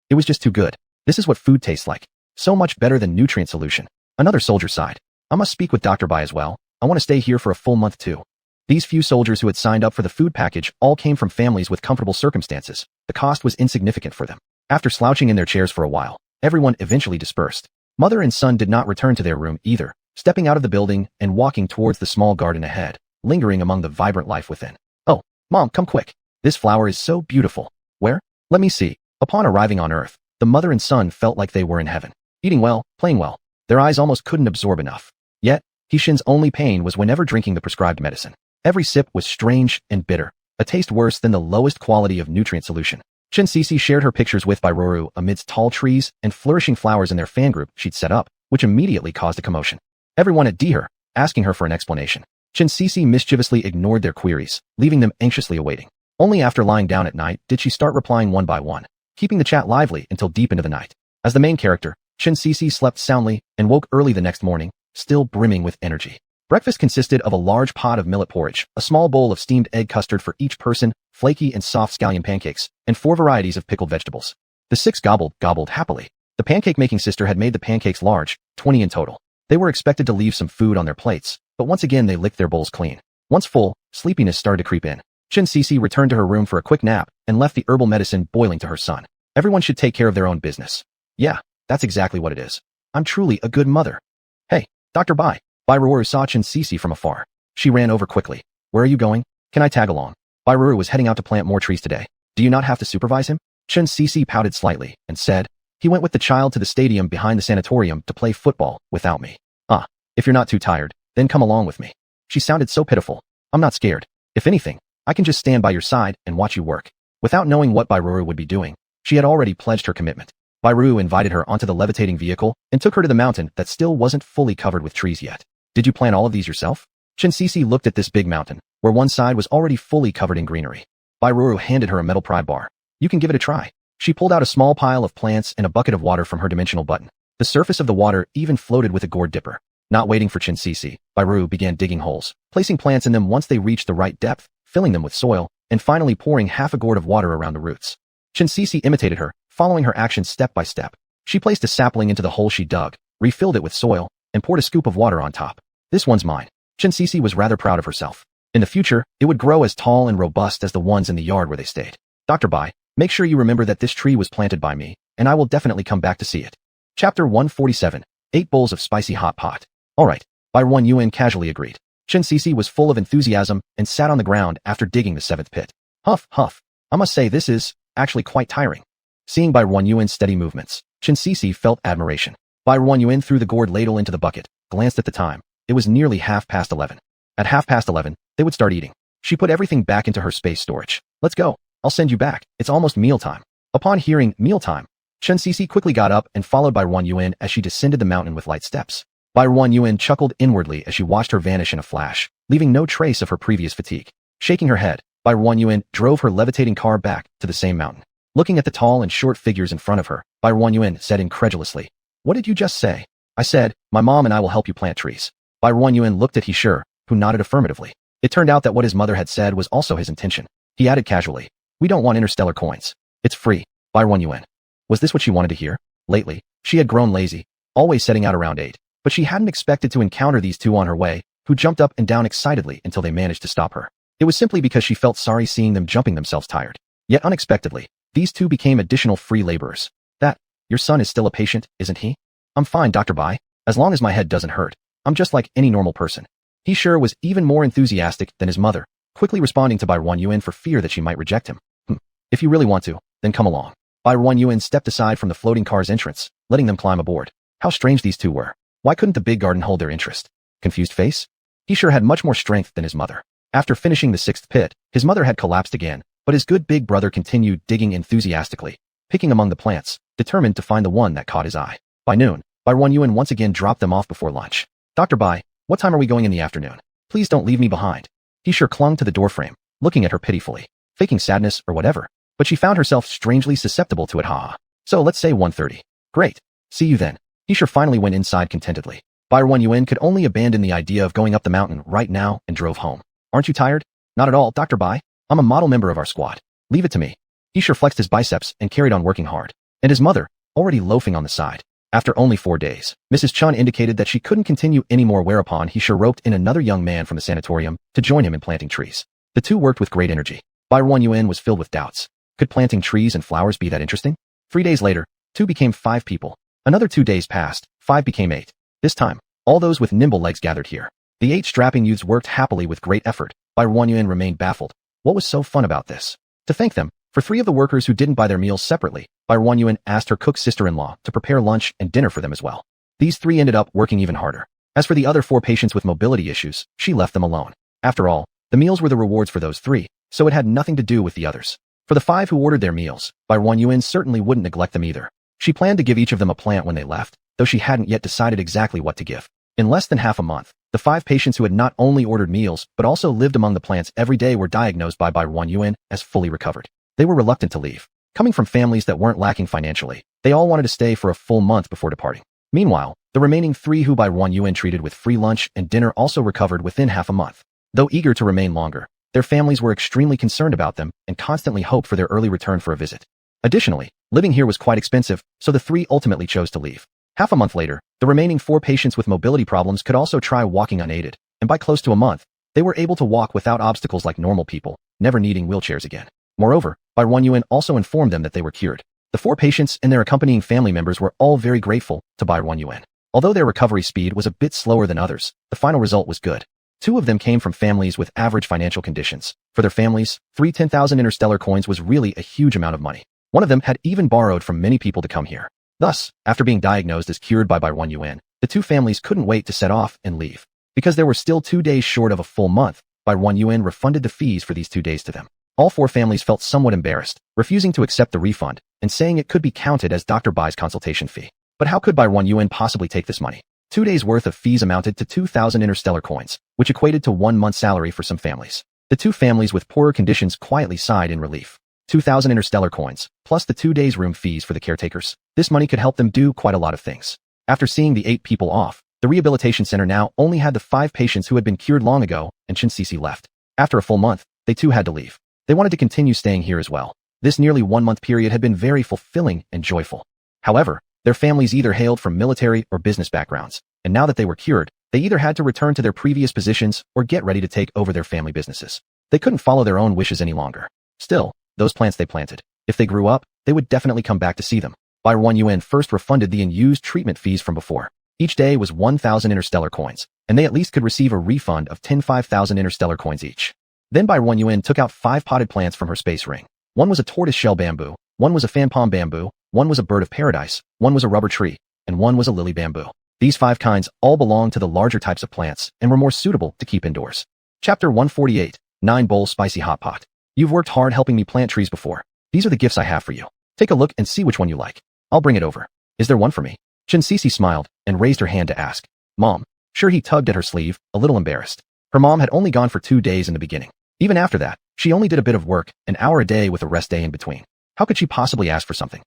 It was just too good. This is what food tastes like. So much better than nutrient solution. Another soldier sighed. I must speak with Dr. Bai as well. I want to stay here for a full month too. These few soldiers who had signed up for the food package all came from families with comfortable circumstances. The cost was insignificant for them. After slouching in their chairs for a while, everyone eventually dispersed. Mother and son did not return to their room either, stepping out of the building and walking towards the small garden ahead, lingering among the vibrant life within. Oh, Mom, come quick. This flower is so beautiful. Where? Let me see. Upon arriving on Earth, the mother and son felt like they were in heaven. Eating well, playing well. Their eyes almost couldn't absorb enough. Yet, Hishin's only pain was whenever drinking the prescribed medicine. Every sip was strange and bitter, a taste worse than the lowest quality of nutrient solution. Chin Sisi shared her pictures with Bairu amidst tall trees and flourishing flowers in their fan group she'd set up, which immediately caused a commotion. Everyone had her, asking her for an explanation. Chin Sisi mischievously ignored their queries, leaving them anxiously awaiting. Only after lying down at night did she start replying one by one, keeping the chat lively until deep into the night. As the main character, Chin Sisi slept soundly and woke early the next morning, still brimming with energy. Breakfast consisted of a large pot of millet porridge, a small bowl of steamed egg custard for each person, flaky and soft scallion pancakes, and 4 varieties of pickled vegetables. The 6 gobbled happily. The pancake-making sister had made the pancakes large, 20 in total. They were expected to leave some food on their plates, but once again they licked their bowls clean. Once full, sleepiness started to creep in. Chin Sisi returned to her room for a quick nap and left the herbal medicine boiling to her son. Everyone should take care of their own business. Yeah, that's exactly what it is. I'm truly a good mother. Hey, Dr. Bai. Bairu saw Chin Sisi from afar. She ran over quickly. Where are you going? Can I tag along? Bairu was heading out to plant more trees today. Do you not have to supervise him? Chin Sisi pouted slightly and said, he went with the child to the stadium behind the sanatorium to play football without me. If you're not too tired, then come along with me. She sounded so pitiful. I'm not scared. If anything, I can just stand by your side and watch you work. Without knowing what Bairu would be doing, she had already pledged her commitment. Bairu invited her onto the levitating vehicle and took her to the mountain that still wasn't fully covered with trees yet. Did you plant all of these yourself? Chin Sisi looked at this big mountain, where one side was already fully covered in greenery. Bairu handed her a metal pry bar. You can give it a try. She pulled out a small pile of plants and a bucket of water from her dimensional button. The surface of the water even floated with a gourd dipper. Not waiting for Chin Sisi, Bairu began digging holes, placing plants in them once they reached the right depth, filling them with soil, and finally pouring half a gourd of water around the roots. Chin Sisi imitated her, following her actions step by step. She placed a sapling into the hole she dug, refilled it with soil, and poured a scoop of water on top. This one's mine. Chin Sisi was rather proud of herself. In the future, it would grow as tall and robust as the ones in the yard where they stayed. Dr. Bai, make sure you remember that this tree was planted by me, and I will definitely come back to see it. Chapter 147, 8 bowls of spicy hot pot. Alright, Barren Yuan casually agreed. Chin Sisi was full of enthusiasm and sat on the ground after digging the 7th pit. Huff, huff. I must say this is actually quite tiring. Seeing Barren Yuan's steady movements, Chin Sisi felt admiration. Barren Yuan threw the gourd ladle into the bucket, glanced at the time. It was nearly 11:30. At 11:30, they would start eating. She put everything back into her space storage. Let's go. I'll send you back. It's almost mealtime. Upon hearing mealtime, Chin Sisi quickly got up and followed Barren Yuan as she descended the mountain with light steps. Barren Yuan chuckled inwardly as she watched her vanish in a flash, leaving no trace of her previous fatigue. Shaking her head, Barren Yuan drove her levitating car back to the same mountain. Looking at the tall and short figures in front of her, Barren Yuan said incredulously, "What did you just say?" "I said, my mom and I will help you plant trees." Barren Yuan looked at He, who nodded affirmatively. It turned out that what his mother had said was also his intention. He added casually, "We don't want interstellar coins. It's free." By 1 yuan. Was this what she wanted to hear? Lately, she had grown lazy, always setting out around 8. But she hadn't expected to encounter these two on her way, who jumped up and down excitedly until they managed to stop her. It was simply because she felt sorry seeing them jumping themselves tired. Yet unexpectedly, these two became additional free laborers. That, your son is still a patient, isn't he? I'm fine, Dr. Bai. As long as my head doesn't hurt. I'm just like any normal person. He sure was even more enthusiastic than his mother, quickly responding to Bai 1 yuan for fear that she might reject him. If you really want to, then come along. Bai 1 yuan stepped aside from the floating car's entrance, letting them climb aboard. How strange these two were. Why couldn't the big garden hold their interest? Confused face? He sure had much more strength than his mother. After finishing the 6th pit, his mother had collapsed again, but his good big brother continued digging enthusiastically, picking among the plants, determined to find the one that caught his eye. By noon, Bai 1 yuan once again dropped them off before lunch. Dr. Bai, what time are we going in the afternoon? Please don't leave me behind. He sure clung to the doorframe, looking at her pitifully, faking sadness or whatever, but she found herself strangely susceptible to it. So let's say 1:30. Great. See you then. He sure finally went inside contentedly. Bai 1 yuan could only abandon the idea of going up the mountain right now and drove home. Aren't you tired? Not at all, Dr. Bai. I'm a model member of our squad. Leave it to me. He sure flexed his biceps and carried on working hard. And his mother, already loafing on the side. After only 4 days, Mrs. Chun indicated that she couldn't continue anymore, whereupon he sure roped in another young man from the sanatorium to join him in planting trees. The two worked with great energy. Bai 1 yuan was filled with doubts. Could planting trees and flowers be that interesting? 3 days later, 2 became 5 people. Another 2 days passed, 5 became 8. This time, all those with nimble legs gathered here. The 8 strapping youths worked happily with great effort. Bai 1 yuan remained baffled. What was so fun about this? To thank them, for 3 of the workers who didn't buy their meals separately, Bai 1 yuan asked her cook sister-in-law to prepare lunch and dinner for them as well. These 3 ended up working even harder. As for the other 4 patients with mobility issues, she left them alone. After all, the meals were the rewards for those 3, so it had nothing to do with the others. For the 5 who ordered their meals, Bai 1 yuan certainly wouldn't neglect them either. She planned to give each of them a plant when they left, though she hadn't yet decided exactly what to give. In less than half a month, the 5 patients who had not only ordered meals but also lived among the plants every day were diagnosed by Bai 1 yuan as fully recovered. They were reluctant to leave. Coming from families that weren't lacking financially, they all wanted to stay for a full month before departing. Meanwhile, the remaining 3 who Bai 1 yuan treated with free lunch and dinner also recovered within half a month. Though eager to remain longer, their families were extremely concerned about them and constantly hoped for their early return for a visit. Additionally, living here was quite expensive, so the 3 ultimately chose to leave. Half a month later, the remaining 4 patients with mobility problems could also try walking unaided, and by close to a month, they were able to walk without obstacles like normal people, never needing wheelchairs again. Moreover, Bai 1 yuan also informed them that they were cured. The 4 patients and their accompanying family members were all very grateful to Bai 1 yuan. Although their recovery speed was a bit slower than others, the final result was good. 2 of them came from families with average financial conditions. For their families, 10,000 interstellar coins was really a huge amount of money. One of them had even borrowed from many people to come here. Thus, after being diagnosed as cured by Bai 1 yuan, the 2 families couldn't wait to set off and leave. Because there were still 2 days short of a full month, Bai 1 yuan refunded the fees for these 2 days to them. All 4 families felt somewhat embarrassed, refusing to accept the refund and saying it could be counted as Dr. Bai's consultation fee. But how could Bai 1 yuan possibly take this money? 2 days' worth of fees amounted to 2,000 interstellar coins, which equated to 1 month's salary for some families. The 2 families with poorer conditions quietly sighed in relief. 2,000 interstellar coins, plus the 2 days' room fees for the caretakers. This money could help them do quite a lot of things. After seeing the 8 people off, the rehabilitation center now only had the 5 patients who had been cured long ago, and Chen Sisi left. After a full month, they too had to leave. They wanted to continue staying here as well. This nearly 1-month period had been very fulfilling and joyful. However, their families either hailed from military or business backgrounds, and now that they were cured, they either had to return to their previous positions or get ready to take over their family businesses. They couldn't follow their own wishes any longer. Still, those plants they planted, if they grew up, they would definitely come back to see them. Bai 1 yuan first refunded the unused treatment fees from before. Each day was 1,000 interstellar coins, and they at least could receive a refund of 5,000 interstellar coins each. Then Bai 1 yuan took out 5 potted plants from her space ring. One was a tortoise-shell bamboo, one was a fan palm bamboo, one was a bird of paradise, one was a rubber tree, and one was a lily bamboo. These 5 kinds all belonged to the larger types of plants and were more suitable to keep indoors. Chapter 148, 9-bowl spicy hot pot. You've worked hard helping me plant trees before. These are the gifts I have for you. Take a look and see which one you like. I'll bring it over. Is there one for me? Chen Sisi smiled and raised her hand to ask. Mom. Sure, he tugged at her sleeve, a little embarrassed. Her mom had only gone for 2 days in the beginning. Even after that, she only did a bit of work, an hour a day with a rest day in between. How could she possibly ask for something?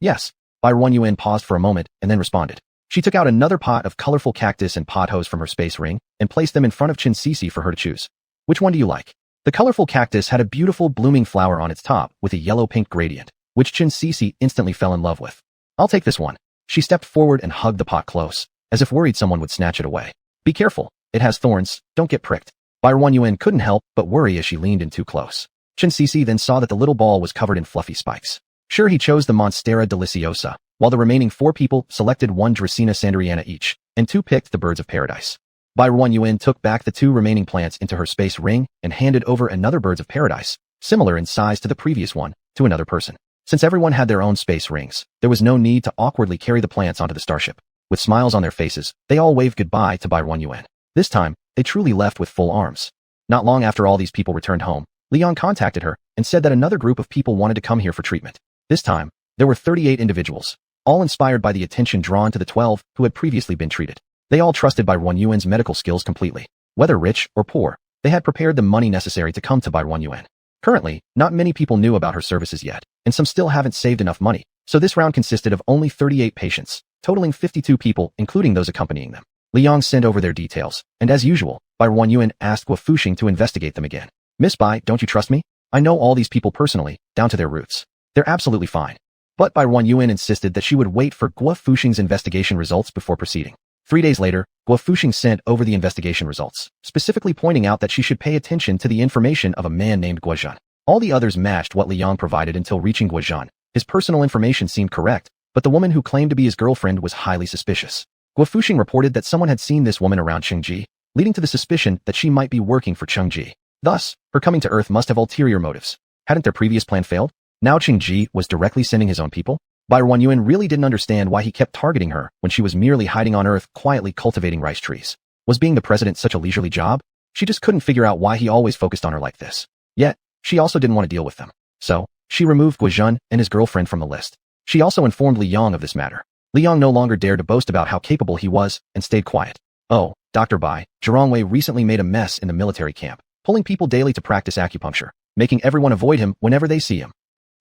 Yes. Bai 1 yuan paused for a moment and then responded. She took out another pot of colorful cactus and pothos from her space ring and placed them in front of Chen Sisi for her to choose. Which one do you like? The colorful cactus had a beautiful blooming flower on its top with a yellow-pink gradient, which Chen Cece instantly fell in love with. I'll take this one. She stepped forward and hugged the pot close, as if worried someone would snatch it away. Be careful, it has thorns, don't get pricked. Barren Yuan couldn't help but worry as she leaned in too close. Chen Cece then saw that the little ball was covered in fluffy spikes. Sure, he chose the Monstera Deliciosa, while the remaining 4 people selected 1 Dracaena Sanderiana each, and 2 picked the Birds of Paradise. Barren Yuan took back the 2 remaining plants into her space ring and handed over another Birds of Paradise, similar in size to the previous one, to another person. Since everyone had their own space rings, there was no need to awkwardly carry the plants onto the starship. With smiles on their faces, they all waved goodbye to Barren Yuan. This time, they truly left with full arms. Not long after all these people returned home, Liang contacted her and said that another group of people wanted to come here for treatment. This time, there were 38 individuals, all inspired by the attention drawn to the 12 who had previously been treated. They all trusted Barren Yuan's medical skills completely. Whether rich or poor, they had prepared the money necessary to come to Barren Yuan. Currently, not many people knew about her services yet, and some still haven't saved enough money, so this round consisted of only 38 patients, totaling 52 people including those accompanying them. Liang sent over their details, and as usual, Barren Yuan asked Guo Fuxing to investigate them again. Miss Bai, don't you trust me? I know all these people personally, down to their roots. They're absolutely fine. But Barren Yuan insisted that she would wait for Guo Fuxing's investigation results before proceeding. 3 days later, Guo Fuxing sent over the investigation results, specifically pointing out that she should pay attention to the information of a man named Guo Zhan. All the others matched what Liang provided until reaching Guo Zhan. His personal information seemed correct, but the woman who claimed to be his girlfriend was highly suspicious. Guo Fuxing reported that someone had seen this woman around Chengji, leading to the suspicion that she might be working for Chengji. Thus, her coming to Earth must have ulterior motives. Hadn't their previous plan failed? Now Chengji was directly sending his own people? Barren Yuan really didn't understand why he kept targeting her when she was merely hiding on Earth quietly cultivating rice trees. Was being the president such a leisurely job? She just couldn't figure out why he always focused on her like this. Yet, she also didn't want to deal with them. So, she removed Guo Zhan and his girlfriend from the list. She also informed Liang of this matter. Liang no longer dared to boast about how capable he was and stayed quiet. Oh, Dr. Bai, Zhirongwei recently made a mess in the military camp, pulling people daily to practice acupuncture, making everyone avoid him whenever they see him.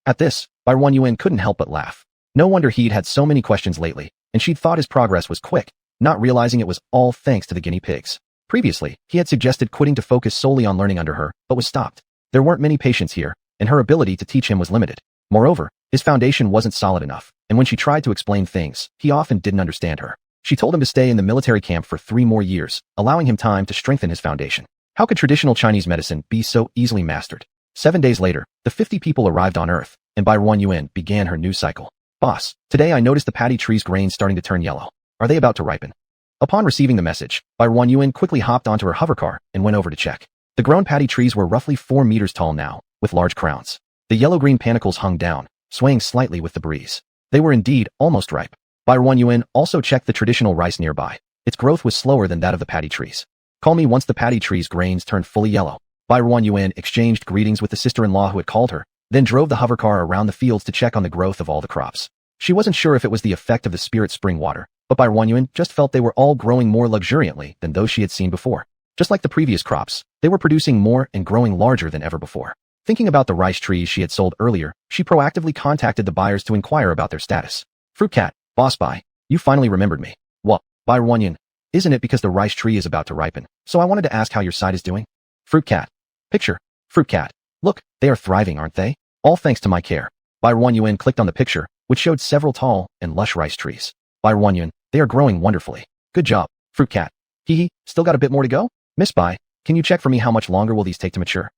At this, Barren Yuan couldn't help but laugh. No wonder he'd had so many questions lately, and she'd thought his progress was quick, not realizing it was all thanks to the guinea pigs. Previously, he had suggested quitting to focus solely on learning under her, but was stopped. There weren't many patients here, and her ability to teach him was limited. Moreover, his foundation wasn't solid enough, and when she tried to explain things, he often didn't understand her. She told him to stay in the military camp for 3 more years, allowing him time to strengthen his foundation. How could traditional Chinese medicine be so easily mastered? 7 days later, the 50 people arrived on Earth, and Barren Yuan began her news cycle. Boss, today I noticed the paddy tree's grains starting to turn yellow. Are they about to ripen? Upon receiving the message, Barren Yuan quickly hopped onto her hovercar and went over to check. The grown paddy trees were roughly 4 meters tall now, with large crowns. The yellow-green panicles hung down, swaying slightly with the breeze. They were indeed almost ripe. Barren Yuan also checked the traditional rice nearby. Its growth was slower than that of the paddy trees. Call me once the paddy tree's grains turned fully yellow. Barren Yuan exchanged greetings with the sister-in-law who had called her, then drove the hovercar around the fields to check on the growth of all the crops. She wasn't sure if it was the effect of the spirit spring water, but Barren Yuan just felt they were all growing more luxuriantly than those she had seen before. Just like the previous crops, they were producing more and growing larger than ever before. Thinking about the rice trees she had sold earlier, she proactively contacted the buyers to inquire about their status. Fruit Cat, Boss Bai, you finally remembered me. What, Barren Yuan? Isn't it because the rice tree is about to ripen? So I wanted to ask how your side is doing? Fruit Cat. Picture. Fruit Cat. Look, they are thriving, aren't they? All thanks to my care. Barren Yuan clicked on the picture, which showed several tall and lush rice trees. Barren Yuan, they are growing wonderfully. Good job, Fruit Cat. Hee, still got a bit more to go? Miss Bai, can you check for me how much longer will these take to mature?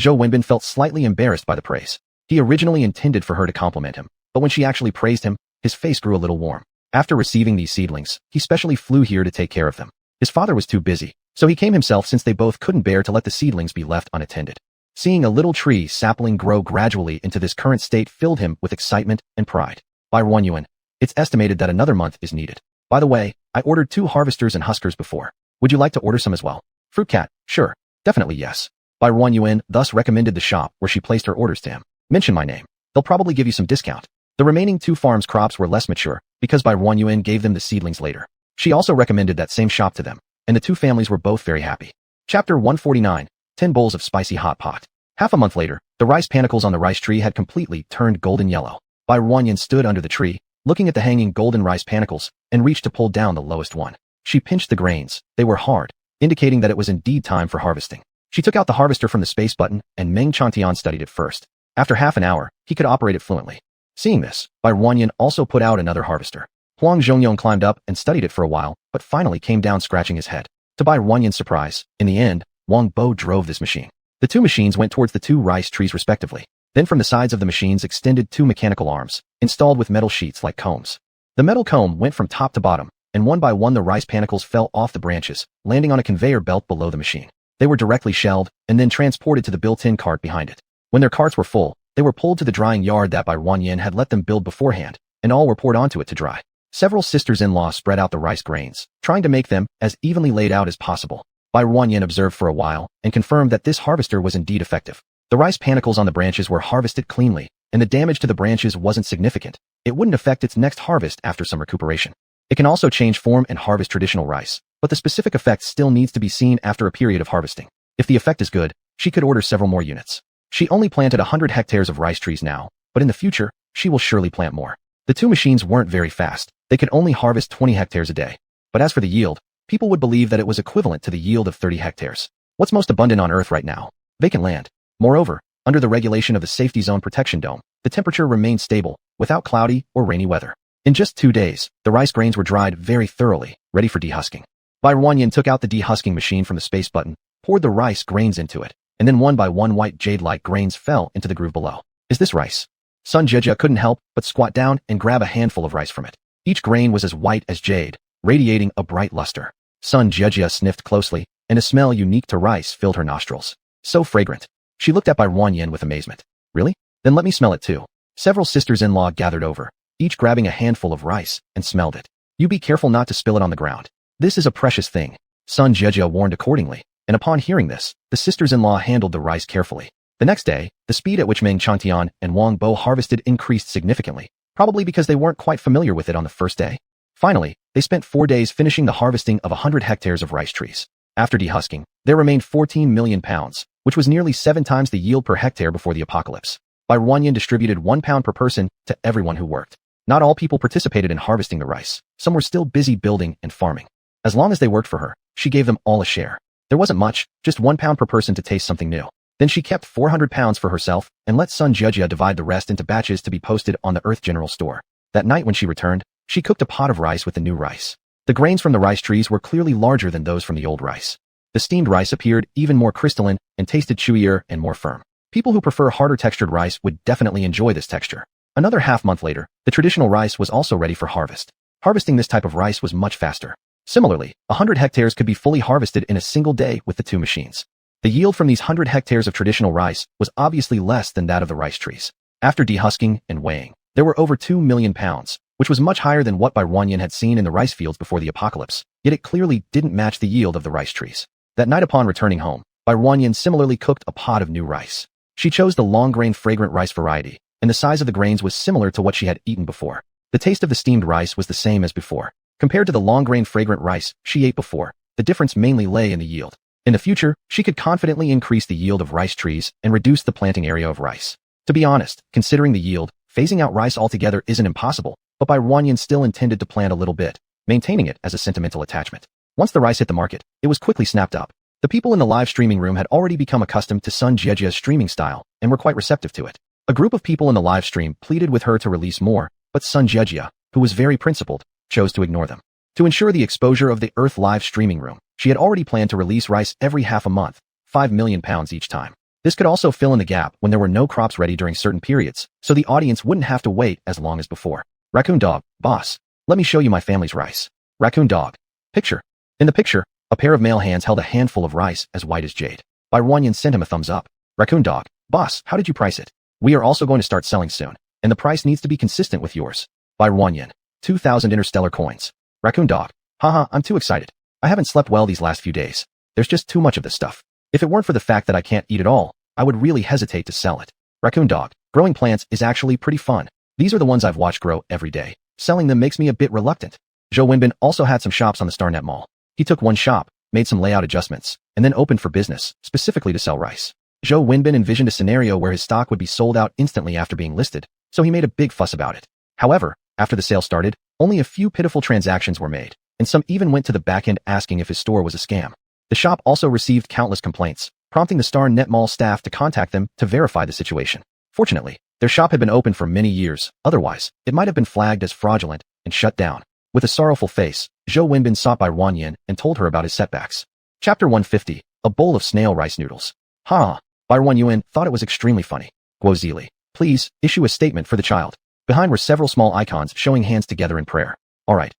Zhou Wenbin felt slightly embarrassed by the praise. He originally intended for her to compliment him, but when she actually praised him, his face grew a little warm. After receiving these seedlings, he specially flew here to take care of them. His father was too busy, so he came himself since they both couldn't bear to let the seedlings be left unattended. Seeing a little tree sapling grow gradually into this current state filled him with excitement and pride. Barren Yuan, it's estimated that another month is needed. By the way, I ordered 2 harvesters and huskers before. Would you like to order some as well? Fruit Cat, sure, definitely yes. Barren Yuan thus recommended the shop where she placed her orders to him. Mention my name. They'll probably give you some discount. The remaining 2 farms' crops were less mature, because Barren Yuan gave them the seedlings later. She also recommended that same shop to them, and the 2 families were both very happy. Chapter 149, 10 bowls of spicy hot pot. Half a month later, the rice panicles on the rice tree had completely turned golden yellow. Barren Yuan stood under the tree, looking at the hanging golden rice panicles, and reached to pull down the lowest one. She pinched the grains. They were hard, indicating that it was indeed time for harvesting. She took out the harvester from the space button, and Meng Chantian studied it first. After half an hour, he could operate it fluently. Seeing this, Bai Ruanyan also put out another harvester. Huang Zhongyong climbed up and studied it for a while, but finally came down scratching his head. To Bai Ruanyan's surprise, in the end, Wang Bo drove this machine. The two machines went towards the two rice trees respectively. Then from the sides of the machines extended two mechanical arms, installed with metal sheets like combs. The metal comb went from top to bottom, and one by one the rice panicles fell off the branches, landing on a conveyor belt below the machine. They were directly shelled, and then transported to the built-in cart behind it. When their carts were full, they were pulled to the drying yard that Bai Ruanyan had let them build beforehand, and all were poured onto it to dry. Several sisters-in-law spread out the rice grains, trying to make them as evenly laid out as possible. Bai Ruanyan observed for a while, and confirmed that this harvester was indeed effective. The rice panicles on the branches were harvested cleanly, and the damage to the branches wasn't significant. It wouldn't affect its next harvest after some recuperation. It can also change form and harvest traditional rice, but the specific effect still needs to be seen after a period of harvesting. If the effect is good, she could order several more units. She only planted 100 hectares of rice trees now, but in the future, she will surely plant more. The two machines weren't very fast. They could only harvest 20 hectares a day. But as for the yield, people would believe that it was equivalent to the yield of 30 hectares. What's most abundant on Earth right now? Vacant land. Moreover, under the regulation of the Safety Zone Protection Dome, the temperature remained stable, without cloudy or rainy weather. In just 2 days, the rice grains were dried very thoroughly, ready for dehusking. Bai Ruanyan took out the dehusking machine from the space button, poured the rice grains into it, and then one by one white jade-like grains fell into the groove below. Is this rice? Sun Jejia couldn't help but squat down and grab a handful of rice from it. Each grain was as white as jade, radiating a bright luster. Sun Jejia sniffed closely, and a smell unique to rice filled her nostrils. So fragrant. She looked at Bai Ruanyan with amazement. Really? Then let me smell it too. Several sisters-in-law gathered over, each grabbing a handful of rice, and smelled it. You be careful not to spill it on the ground. This is a precious thing. Sun Jejia warned accordingly, and upon hearing this, the sisters-in-law handled the rice carefully. The next day, the speed at which Meng Changtian and Wang Bo harvested increased significantly, probably because they weren't quite familiar with it on the first day. Finally, they spent 4 days finishing the harvesting of 100 hectares of rice trees. After dehusking, there remained 14 million pounds, which was nearly 7 times the yield per hectare before the apocalypse. Bai Ruanyan distributed 1 pound per person to everyone who worked. Not all people participated in harvesting the rice. Some were still busy building and farming. As long as they worked for her, she gave them all a share. There wasn't much, just 1 pound per person to taste something new. Then she kept 400 pounds for herself and let Sun Jejia divide the rest into batches to be posted on the Earth General Store. That night when she returned, she cooked a pot of rice with the new rice. The grains from the rice trees were clearly larger than those from the old rice. The steamed rice appeared even more crystalline and tasted chewier and more firm. People who prefer harder textured rice would definitely enjoy this texture. Another half-month later, the traditional rice was also ready for harvest. Harvesting this type of rice was much faster. Similarly, 100 hectares could be fully harvested in a single day with the two machines. The yield from these 100 hectares of traditional rice was obviously less than that of the rice trees. After dehusking and weighing, there were over 2 million pounds, which was much higher than what Bai Ruanyan had seen in the rice fields before the apocalypse, yet it clearly didn't match the yield of the rice trees. That night upon returning home, Bai Ruanyan similarly cooked a pot of new rice. She chose the long-grain fragrant rice variety, and the size of the grains was similar to what she had eaten before. The taste of the steamed rice was the same as before. Compared to the long-grain fragrant rice she ate before, the difference mainly lay in the yield. In the future, she could confidently increase the yield of rice trees and reduce the planting area of rice. To be honest, considering the yield, phasing out rice altogether isn't impossible, but Bai Ruanyan still intended to plant a little bit, maintaining it as a sentimental attachment. Once the rice hit the market, it was quickly snapped up. The people in the live streaming room had already become accustomed to Sun Jejia's streaming style and were quite receptive to it. A group of people in the live stream pleaded with her to release more, but Sun Jejia, who was very principled, chose to ignore them. To ensure the exposure of the Earth live streaming room, she had already planned to release rice every half a month, 5 million pounds each time. This could also fill in the gap when there were no crops ready during certain periods, so the audience wouldn't have to wait as long as before. Raccoon dog, boss, let me show you my family's rice. Raccoon dog. Picture. In the picture, a pair of male hands held a handful of rice as white as jade. Bai Ruanyan sent him a thumbs up. Raccoon dog, boss, how did you price it? We are also going to start selling soon, and the price needs to be consistent with yours. Bai Ruanyan, 2,000 interstellar coins. Raccoon dog, haha, I'm too excited. I haven't slept well these last few days. There's just too much of this stuff. If it weren't for the fact that I can't eat it all, I would really hesitate to sell it. Raccoon dog, growing plants is actually pretty fun. These are the ones I've watched grow every day. Selling them makes me a bit reluctant. Zhou Wenbin also had some shops on the Starnet Mall. He took one shop, made some layout adjustments, and then opened for business, specifically to sell rice. Zhou Wenbin envisioned a scenario where his stock would be sold out instantly after being listed, so he made a big fuss about it. However, after the sale started, only a few pitiful transactions were made, and some even went to the back end asking if his store was a scam. The shop also received countless complaints, prompting the Starnet Mall staff to contact them to verify the situation. Fortunately, Their shop had been open for many years, otherwise, it might have been flagged as fraudulent and shut down. With a sorrowful face, Zhou Wenbin sought Bai Ruanyin and told her about his setbacks. Chapter 150. A bowl of snail rice noodles. Ha! Bai Ruanyin thought it was extremely funny. Guo Zili, please, issue a statement for the child. Behind were several small icons showing hands together in prayer. Alright,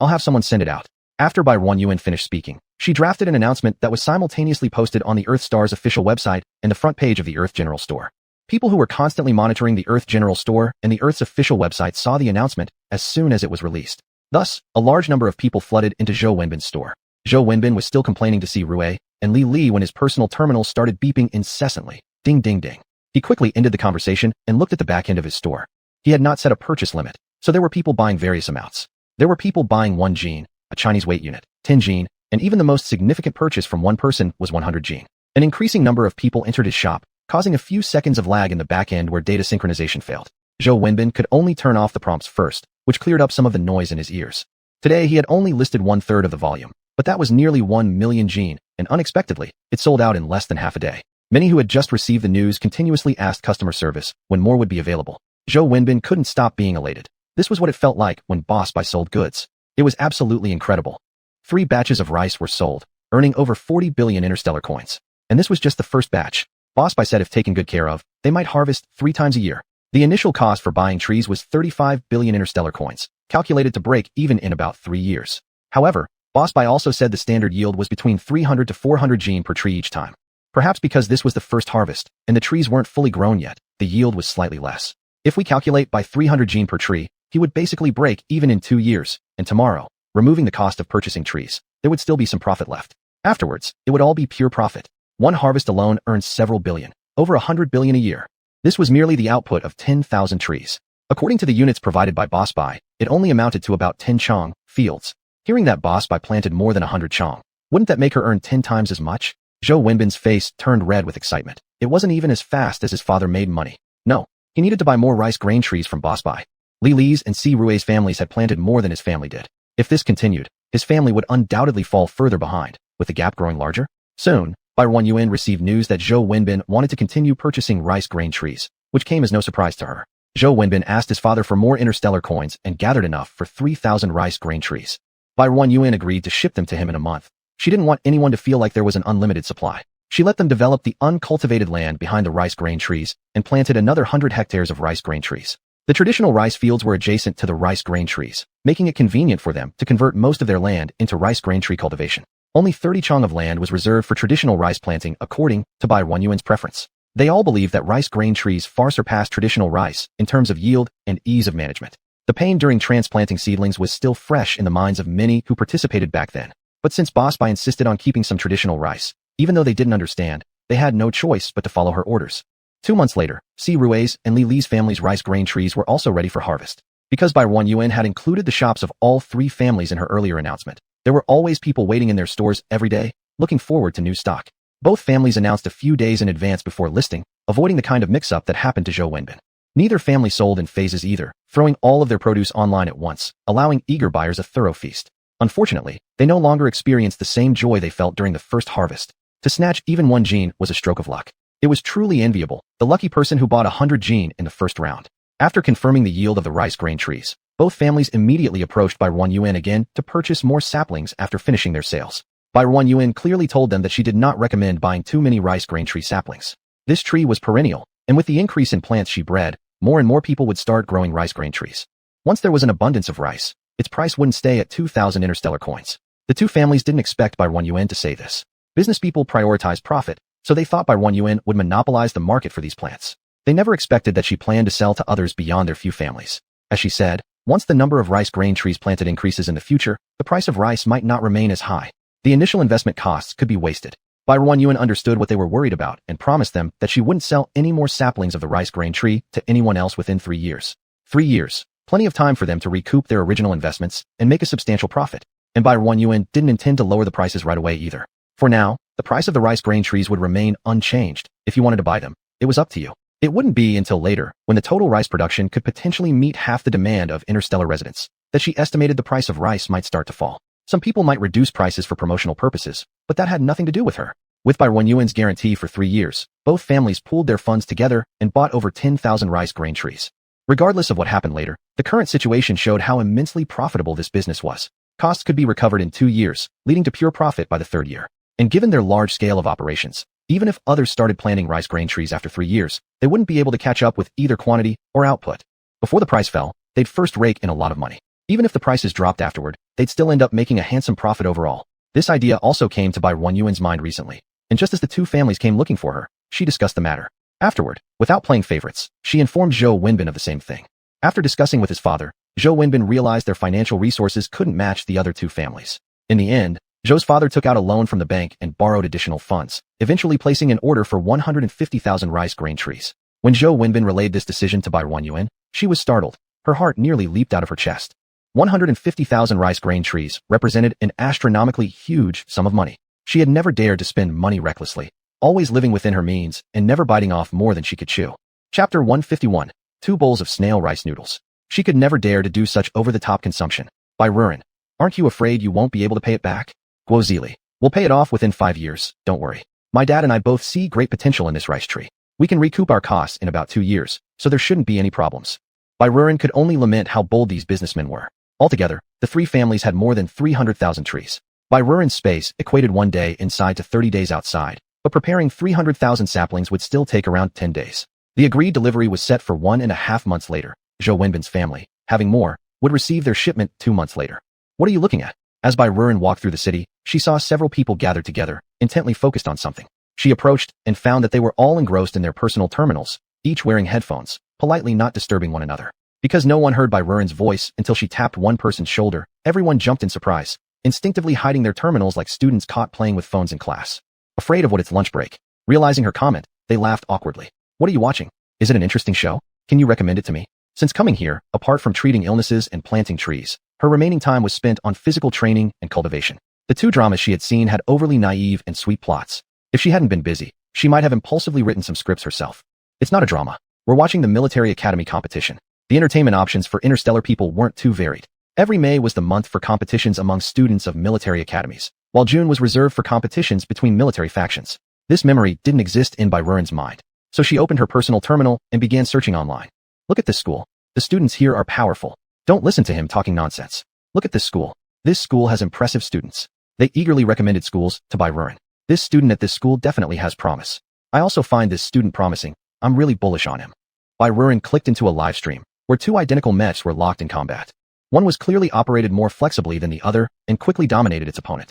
I'll have someone send it out. After Bai Ruanyin finished speaking, she drafted an announcement that was simultaneously posted on the Earth Star's official website and the front page of the Earth General Store. People who were constantly monitoring the Earth General Store and the Earth's official website saw the announcement as soon as it was released. Thus, a large number of people flooded into Zhou Wenbin's store. Zhou Wenbin was still complaining to see Rui and Li when his personal terminal started beeping incessantly. Ding ding ding. He quickly ended the conversation and looked at the back end of his store. He had not set a purchase limit, so there were people buying various amounts. There were people buying 1 gene, a Chinese weight unit, 10 gene, and even the most significant purchase from one person was 100 gene. An increasing number of people entered his shop, causing a few seconds of lag in the back end where data synchronization failed. Zhou Wenbin could only turn off the prompts first, which cleared up some of the noise in his ears. Today he had only listed 1/3 of the volume, but that was nearly 1 million gene, and unexpectedly, it sold out in less than half a day. Many who had just received the news continuously asked customer service when more would be available. Zhou Wenbin couldn't stop being elated. This was what it felt like when Boss Bai sold goods. It was absolutely incredible. 3 batches of rice were sold, earning over 40 billion interstellar coins. And this was just the first batch. Boss Bai said if taken good care of, they might harvest 3 times a year. The initial cost for buying trees was 35 billion interstellar coins, calculated to break even in about 3 years. However, Boss Bai also said the standard yield was between 300 to 400 gene per tree each time. Perhaps because this was the first harvest, and the trees weren't fully grown yet, the yield was slightly less. If we calculate by 300 gene per tree, he would basically break even in 2 years, and tomorrow, removing the cost of purchasing trees, there would still be some profit left. Afterwards, it would all be pure profit. One harvest alone earns several billion, over 100 billion a year. This was merely the output of 10,000 trees. According to the units provided by Boss Bai, it only amounted to about 10 chong fields. Hearing that Boss Bai planted more than 100 chong, wouldn't that make her earn 10 times as much? Zhou Wenbin's face turned red with excitement. It wasn't even as fast as his father made money. No, he needed to buy more rice grain trees from Boss Bai. Li's and Si Rui's families had planted more than his family did. If this continued, his family would undoubtedly fall further behind, with the gap growing larger. Soon, Bai Ruanyin received news that Zhou Wenbin wanted to continue purchasing rice grain trees, which came as no surprise to her. Zhou Wenbin asked his father for more interstellar coins and gathered enough for 3,000 rice grain trees. Bai Ruanyin agreed to ship them to him in a month. She didn't want anyone to feel like there was an unlimited supply. She let them develop the uncultivated land behind the rice grain trees and planted another 100 hectares of rice grain trees. The traditional rice fields were adjacent to the rice grain trees, making it convenient for them to convert most of their land into rice grain tree cultivation. Only 30 chong of land was reserved for traditional rice planting according to Bai Ruanyuan's preference. They all believed that rice grain trees far surpassed traditional rice in terms of yield and ease of management. The pain during transplanting seedlings was still fresh in the minds of many who participated back then. But since Boss Bai insisted on keeping some traditional rice, even though they didn't understand, they had no choice but to follow her orders. 2 months later, Si Rui's and Li's family's rice grain trees were also ready for harvest. Because Bai Ruanyuan had included the shops of all 3 families in her earlier announcement, there were always people waiting in their stores every day, looking forward to new stock. Both families announced a few days in advance before listing, avoiding the kind of mix-up that happened to Zhou Wenbin. Neither family sold in phases either, throwing all of their produce online at once, allowing eager buyers a thorough feast. Unfortunately, they no longer experienced the same joy they felt during the first harvest. To snatch even 1 gene was a stroke of luck. It was truly enviable, the lucky person who bought 100 gene in the first round. After confirming the yield of the rice grain trees, both families immediately approached Bai Ruanyuan again to purchase more saplings after finishing their sales. Bai Ruanyuan clearly told them that she did not recommend buying too many rice grain tree saplings. This tree was perennial, and with the increase in plants she bred, more and more people would start growing rice grain trees. Once there was an abundance of rice, its price wouldn't stay at 2,000 interstellar coins. The 2 families didn't expect Bai Ruanyuan to say this. Business people prioritize profit, so they thought Bai Ruanyuan would monopolize the market for these plants. They never expected that she planned to sell to others beyond their few families. As she said, once the number of rice grain trees planted increases in the future, the price of rice might not remain as high. The initial investment costs could be wasted. Bai Ruanyuan understood what they were worried about and promised them that she wouldn't sell any more saplings of the rice grain tree to anyone else within 3 years. 3 years. Plenty of time for them to recoup their original investments and make a substantial profit. And Bai Ruanyuan didn't intend to lower the prices right away either. For now, the price of the rice grain trees would remain unchanged. If you wanted to buy them, it was up to you. It wouldn't be until later, when the total rice production could potentially meet half the demand of interstellar residents, that she estimated the price of rice might start to fall. Some people might reduce prices for promotional purposes, but that had nothing to do with her. With Bai Yuan's guarantee for 3 years, both families pooled their funds together and bought over 10,000 rice grain trees. Regardless of what happened later, the current situation showed how immensely profitable this business was. Costs could be recovered in 2 years, leading to pure profit by the 3rd year. And given their large scale of operations, even if others started planting rice grain trees after 3 years, they wouldn't be able to catch up with either quantity or output. Before the price fell, they'd first rake in a lot of money. Even if the prices dropped afterward, they'd still end up making a handsome profit overall. This idea also came to Bai Yuan's mind recently, and just as the two families came looking for her, she discussed the matter. Afterward, without playing favorites, she informed Zhou Wenbin of the same thing. After discussing with his father, Zhou Wenbin realized their financial resources couldn't match the other two families. In the end, Zhou's father took out a loan from the bank and borrowed additional funds, eventually placing an order for 150,000 rice grain trees. When Zhou Wenbin relayed this decision to Bai Yuan, she was startled. Her heart nearly leaped out of her chest. 150,000 rice grain trees represented an astronomically huge sum of money. She had never dared to spend money recklessly, always living within her means and never biting off more than she could chew. Chapter 151. 2 bowls of snail rice noodles. She could never dare to do such over-the-top consumption. By Ruren. Aren't you afraid you won't be able to pay it back? Guo Zili. We'll pay it off within 5 years, don't worry. My dad and I both see great potential in this rice tree. We can recoup our costs in about 2 years, so there shouldn't be any problems. Bai Ruren could only lament how bold these businessmen were. Altogether, the 3 families had more than 300,000 trees. Bai Ruren's space equated 1 day inside to 30 days outside, but preparing 300,000 saplings would still take around 10 days. The agreed delivery was set for 1.5 months later. Zhou Wenbin's family, having more, would receive their shipment 2 months later. What are you looking at? As Bai Ruren walked through the city, she saw several people gathered together, intently focused on something. She approached and found that they were all engrossed in their personal terminals, each wearing headphones, politely not disturbing one another. Because no one heard Bai Ruren's voice until she tapped one person's shoulder, everyone jumped in surprise, instinctively hiding their terminals like students caught playing with phones in class. Afraid of what it's lunch break. Realizing her comment, they laughed awkwardly. What are you watching? Is it an interesting show? Can you recommend it to me? Since coming here, apart from treating illnesses and planting trees, her remaining time was spent on physical training and cultivation. The 2 dramas she had seen had overly naive and sweet plots. If she hadn't been busy, she might have impulsively written some scripts herself. It's not a drama. We're watching the military academy competition. The entertainment options for interstellar people weren't too varied. Every May was the month for competitions among students of military academies, while June was reserved for competitions between military factions. This memory didn't exist in Bai Ruren's mind, so she opened her personal terminal and began searching online. Look at this school. The students here are powerful. Don't listen to him talking nonsense. Look at this school. This school has impressive students. They eagerly recommended schools to Bai Ruren. This student at this school definitely has promise. I also find this student promising. I'm really bullish on him. Bai Ruren clicked into a live stream, where 2 identical mechs were locked in combat. One was clearly operated more flexibly than the other and quickly dominated its opponent.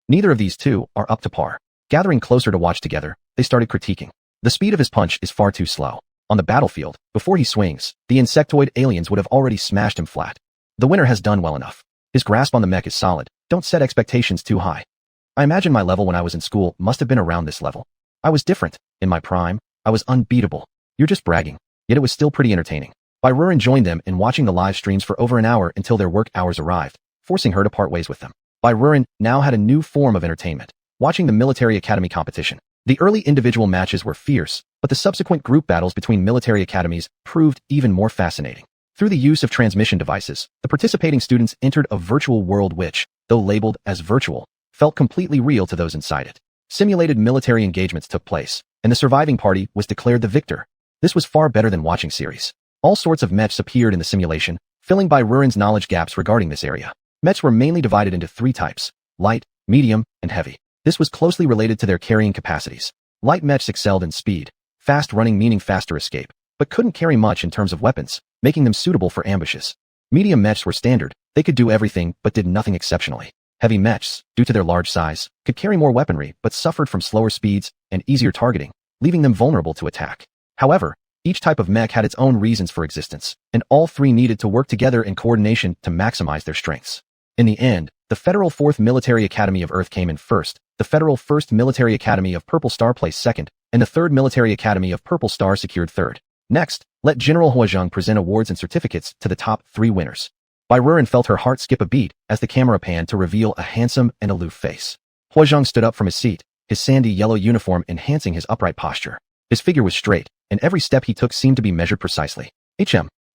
Neither of these 2 are up to par. Gathering closer to watch together, they started critiquing. The speed of his punch is far too slow. On the battlefield, before he swings, the insectoid aliens would have already smashed him flat. The winner has done well enough. His grasp on the mech is solid. Don't set expectations too high. I imagine my level when I was in school must have been around this level. I was different. In my prime, I was unbeatable. You're just bragging. Yet it was still pretty entertaining. Bai Ruren joined them in watching the live streams for over an hour until their work hours arrived, forcing her to part ways with them. Bai Ruren now had a new form of entertainment, watching the military academy competition. The early individual matches were fierce, but the subsequent group battles between military academies proved even more fascinating. Through the use of transmission devices, the participating students entered a virtual world which, though labeled as virtual, felt completely real to those inside it. Simulated military engagements took place, and the surviving party was declared the victor. This was far better than watching series. All sorts of mechs appeared in the simulation, filling Bai Ruren's knowledge gaps regarding this area. Mechs were mainly divided into 3 types: light, medium, and heavy. This was closely related to their carrying capacities. Light mechs excelled in speed, fast running meaning faster escape, but couldn't carry much in terms of weapons, making them suitable for ambushes. Medium mechs were standard. They could do everything but did nothing exceptionally. Heavy mechs, due to their large size, could carry more weaponry but suffered from slower speeds and easier targeting, leaving them vulnerable to attack. However, each type of mech had its own reasons for existence, and all 3 needed to work together in coordination to maximize their strengths. In the end, the Federal 4th Military Academy of Earth came in first, the Federal 1st Military Academy of Purple Star placed second, and the 3rd Military Academy of Purple Star secured third. Next, let General Huazheng present awards and certificates to the top 3 winners. Bai Ruren felt her heart skip a beat as the camera panned to reveal a handsome and aloof face. Huazheng stood up from his seat, his sandy yellow uniform enhancing his upright posture. His figure was straight, and every step he took seemed to be measured precisely. It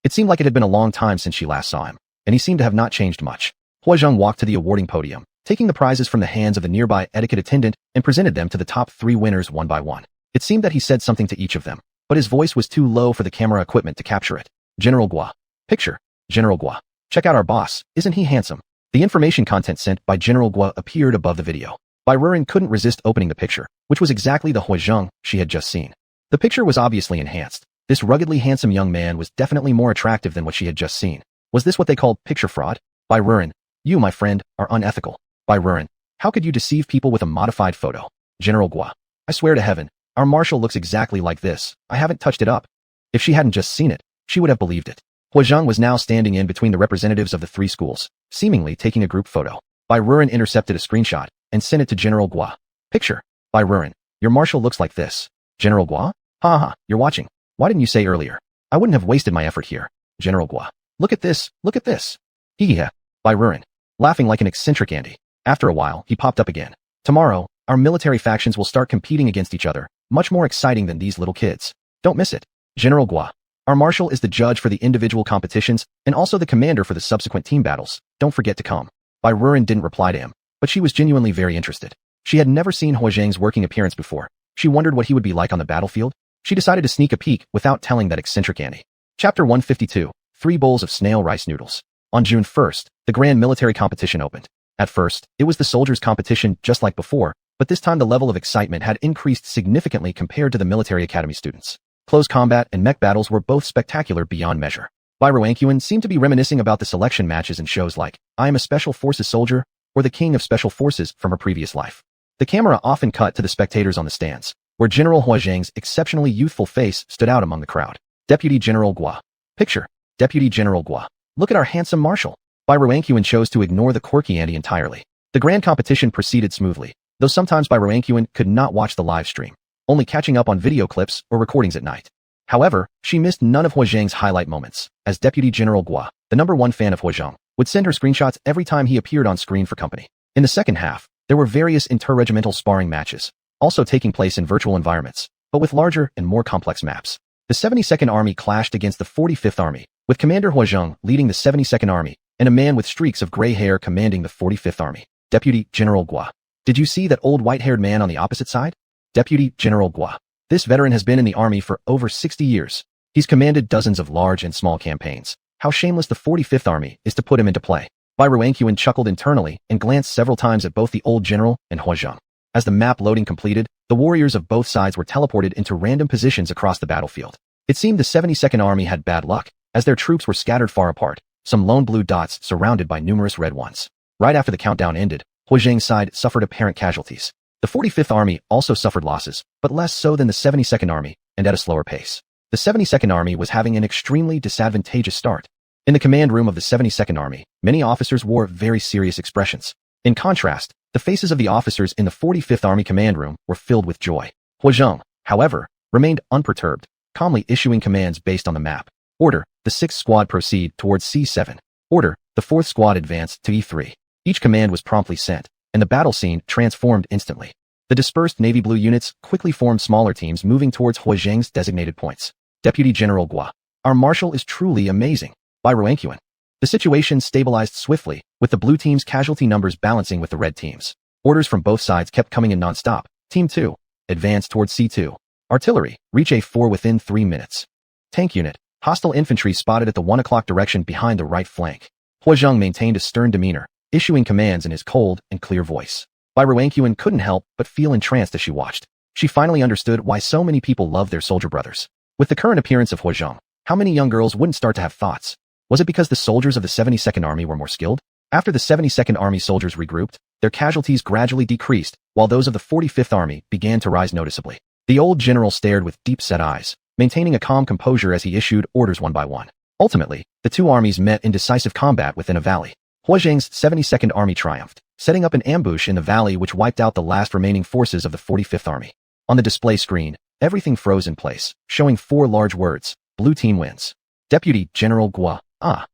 seemed like it had been a long time since she last saw him, and he seemed to have not changed much. Huazheng walked to the awarding podium, taking the prizes from the hands of the nearby etiquette attendant and presented them to the top 3 winners one by one. It seemed that he said something to each of them, but his voice was too low for the camera equipment to capture it. General Gua. Picture. General Gua. Check out our boss, isn't he handsome? The information content sent by General Gua appeared above the video. Bai Ruren couldn't resist opening the picture, which was exactly the Huizheng she had just seen. The picture was obviously enhanced. This ruggedly handsome young man was definitely more attractive than what she had just seen. Was this what they called picture fraud? Bai Ruren, you, my friend, are unethical. Bai Ruren, how could you deceive people with a modified photo? General Gua. I swear to heaven, our marshal looks exactly like this. I haven't touched it up. If she hadn't just seen it, she would have believed it. Huizheng was now standing in between the representatives of the 3 schools, seemingly taking a group photo. Bai Ruren intercepted a screenshot and sent it to General Gua. Picture. Bai Ruren, your marshal looks like this. General Gua? Ha ha, you're watching. Why didn't you say earlier? I wouldn't have wasted my effort here. General Gua. Look at this, look at this. Hee-hee. Bai Ruren. Laughing like an eccentric Andy. After a while, he popped up again. Tomorrow, our military factions will start competing against each other, much more exciting than these little kids. Don't miss it. General Gua. Our marshal is the judge for the individual competitions and also the commander for the subsequent team battles. Don't forget to come. Bai Ruren didn't reply to him, but she was genuinely very interested. She had never seen Huizheng's working appearance before. She wondered what he would be like on the battlefield. She decided to sneak a peek without telling that eccentric Andy. Chapter 152, 3 bowls of snail rice noodles. On June 1st, the grand military competition opened. At first, it was the soldiers' competition just like before, but this time the level of excitement had increased significantly compared to the military academy students. Close combat and mech battles were both spectacular beyond measure. Bai Ruren seemed to be reminiscing about the selection matches in shows like I Am a Special Forces Soldier or The King of Special Forces from her previous life. The camera often cut to the spectators on the stands, where General Huizheng's exceptionally youthful face stood out among the crowd. Deputy General Gua. Picture. Deputy General Gua. Look at our handsome marshal. Bai Ruren chose to ignore the quirky Andy entirely. The grand competition proceeded smoothly, though sometimes Bai Ruren could not watch the live stream, only catching up on video clips or recordings at night. However, she missed none of Huizheng's highlight moments, as Deputy General Gua, the #1 fan of Huizheng, would send her screenshots every time he appeared on screen for company. In the second half, there were various interregimental sparring matches, also taking place in virtual environments, but with larger and more complex maps. The 72nd Army clashed against the 45th Army, with Commander Huizheng leading the 72nd Army, and a man with streaks of gray hair commanding the 45th Army. Deputy General Gua. Did you see that old white-haired man on the opposite side? Deputy General Gua. This veteran has been in the army for over 60 years. He's commanded dozens of large and small campaigns. How shameless the 45th Army is to put him into play. Bai Ruren chuckled internally and glanced several times at both the old general and Huizheng. As the map loading completed, the warriors of both sides were teleported into random positions across the battlefield. It seemed the 72nd Army had bad luck, as their troops were scattered far apart, some lone blue dots surrounded by numerous red ones. Right after the countdown ended, Huizheng's side suffered apparent casualties. The 45th Army also suffered losses, but less so than the 72nd Army, and at a slower pace. The 72nd Army was having an extremely disadvantageous start. In the command room of the 72nd Army, many officers wore very serious expressions. In contrast, the faces of the officers in the 45th Army command room were filled with joy. Huizheng, however, remained unperturbed, calmly issuing commands based on the map. Order, the 6th squad proceed towards C7. Order, the 4th squad advance to E3. Each command was promptly sent, and the battle scene transformed instantly. The dispersed navy blue units quickly formed smaller teams moving towards Huizheng's designated points. Deputy General Gua. Our marshal is truly amazing. Bai Ruren. The situation stabilized swiftly, with the blue team's casualty numbers balancing with the red team's. Orders from both sides kept coming in non-stop. Team 2. Advance towards C2. Artillery. Reach A4 within 3 minutes. Tank unit. Hostile infantry spotted at the 1 o'clock direction behind the right flank. Huizheng maintained a stern demeanor, issuing commands in his cold and clear voice. Bai Ruren couldn't help but feel entranced as she watched. She finally understood why so many people love their soldier brothers. With the current appearance of Huizheng, how many young girls wouldn't start to have thoughts? Was it because the soldiers of the 72nd Army were more skilled? After the 72nd Army soldiers regrouped, their casualties gradually decreased, while those of the 45th Army began to rise noticeably. The old general stared with deep-set eyes, maintaining a calm composure as he issued orders one by one. Ultimately, the two armies met in decisive combat within a valley. Huizheng's 72nd Army triumphed, setting up an ambush in the valley which wiped out the last remaining forces of the 45th Army. On the display screen, everything froze in place, showing 4 large words: Blue Team wins. Deputy General Gua. Ah.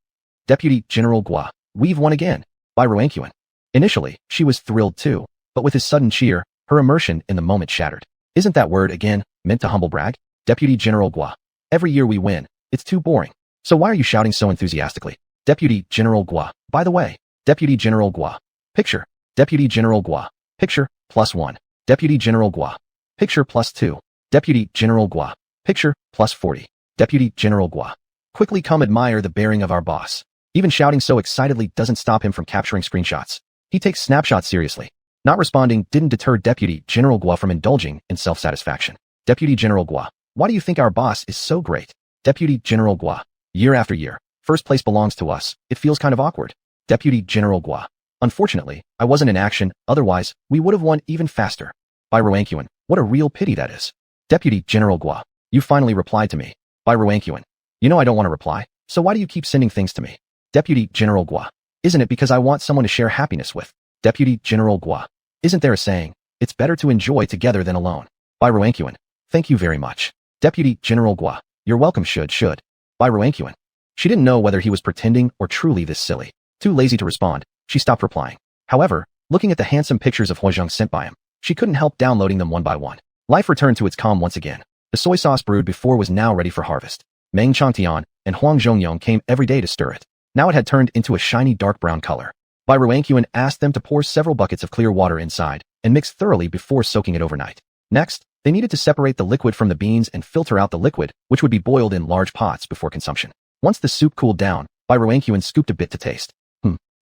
Deputy General Gua. We've won again. Bai Ruren. Initially, she was thrilled too, but with his sudden cheer, her immersion in the moment shattered. Isn't that word, again, meant to humble brag? Deputy General Gua. Every year we win. It's too boring. So why are you shouting so enthusiastically? Deputy General Gua. By the way, Deputy General Gua. Picture. Deputy General Gua. Picture, +1. Deputy General Gua. Picture, +2. Deputy General Gua. Picture, +40. Deputy General Gua. Quickly come admire the bearing of our boss. Even shouting so excitedly doesn't stop him from capturing screenshots. He takes snapshots seriously. Not responding didn't deter Deputy General Gua from indulging in self-satisfaction. Deputy General Gua. Why do you think our boss is so great? Deputy General Gua. Year after year, first place belongs to us. It feels kind of awkward. Deputy General Gua. Unfortunately, I wasn't in action, otherwise, we would have won even faster. By Ruanguan. What a real pity that is. Deputy General Gua. You finally replied to me. By Ruanguan. You know I don't want to reply, so why do you keep sending things to me? Deputy General Gua. Isn't it because I want someone to share happiness with? Deputy General Gua. Isn't there a saying, it's better to enjoy together than alone? By Ruanguan. Thank you very much. Deputy General Gua. You're welcome should. By Ruanguan. She didn't know whether he was pretending or truly this silly. Too lazy to respond, she stopped replying. However, looking at the handsome pictures of Huozheng sent by him, she couldn't help downloading them one by one. Life returned to its calm once again. The soy sauce brewed before was now ready for harvest. Meng Changtian and Huang Zhongyong came every day to stir it. Now it had turned into a shiny dark brown color. Bai Ruanguan asked them to pour several buckets of clear water inside and mix thoroughly before soaking it overnight. Next, they needed to separate the liquid from the beans and filter out the liquid, which would be boiled in large pots before consumption. Once the soup cooled down, Bai Ruanguan scooped a bit to taste.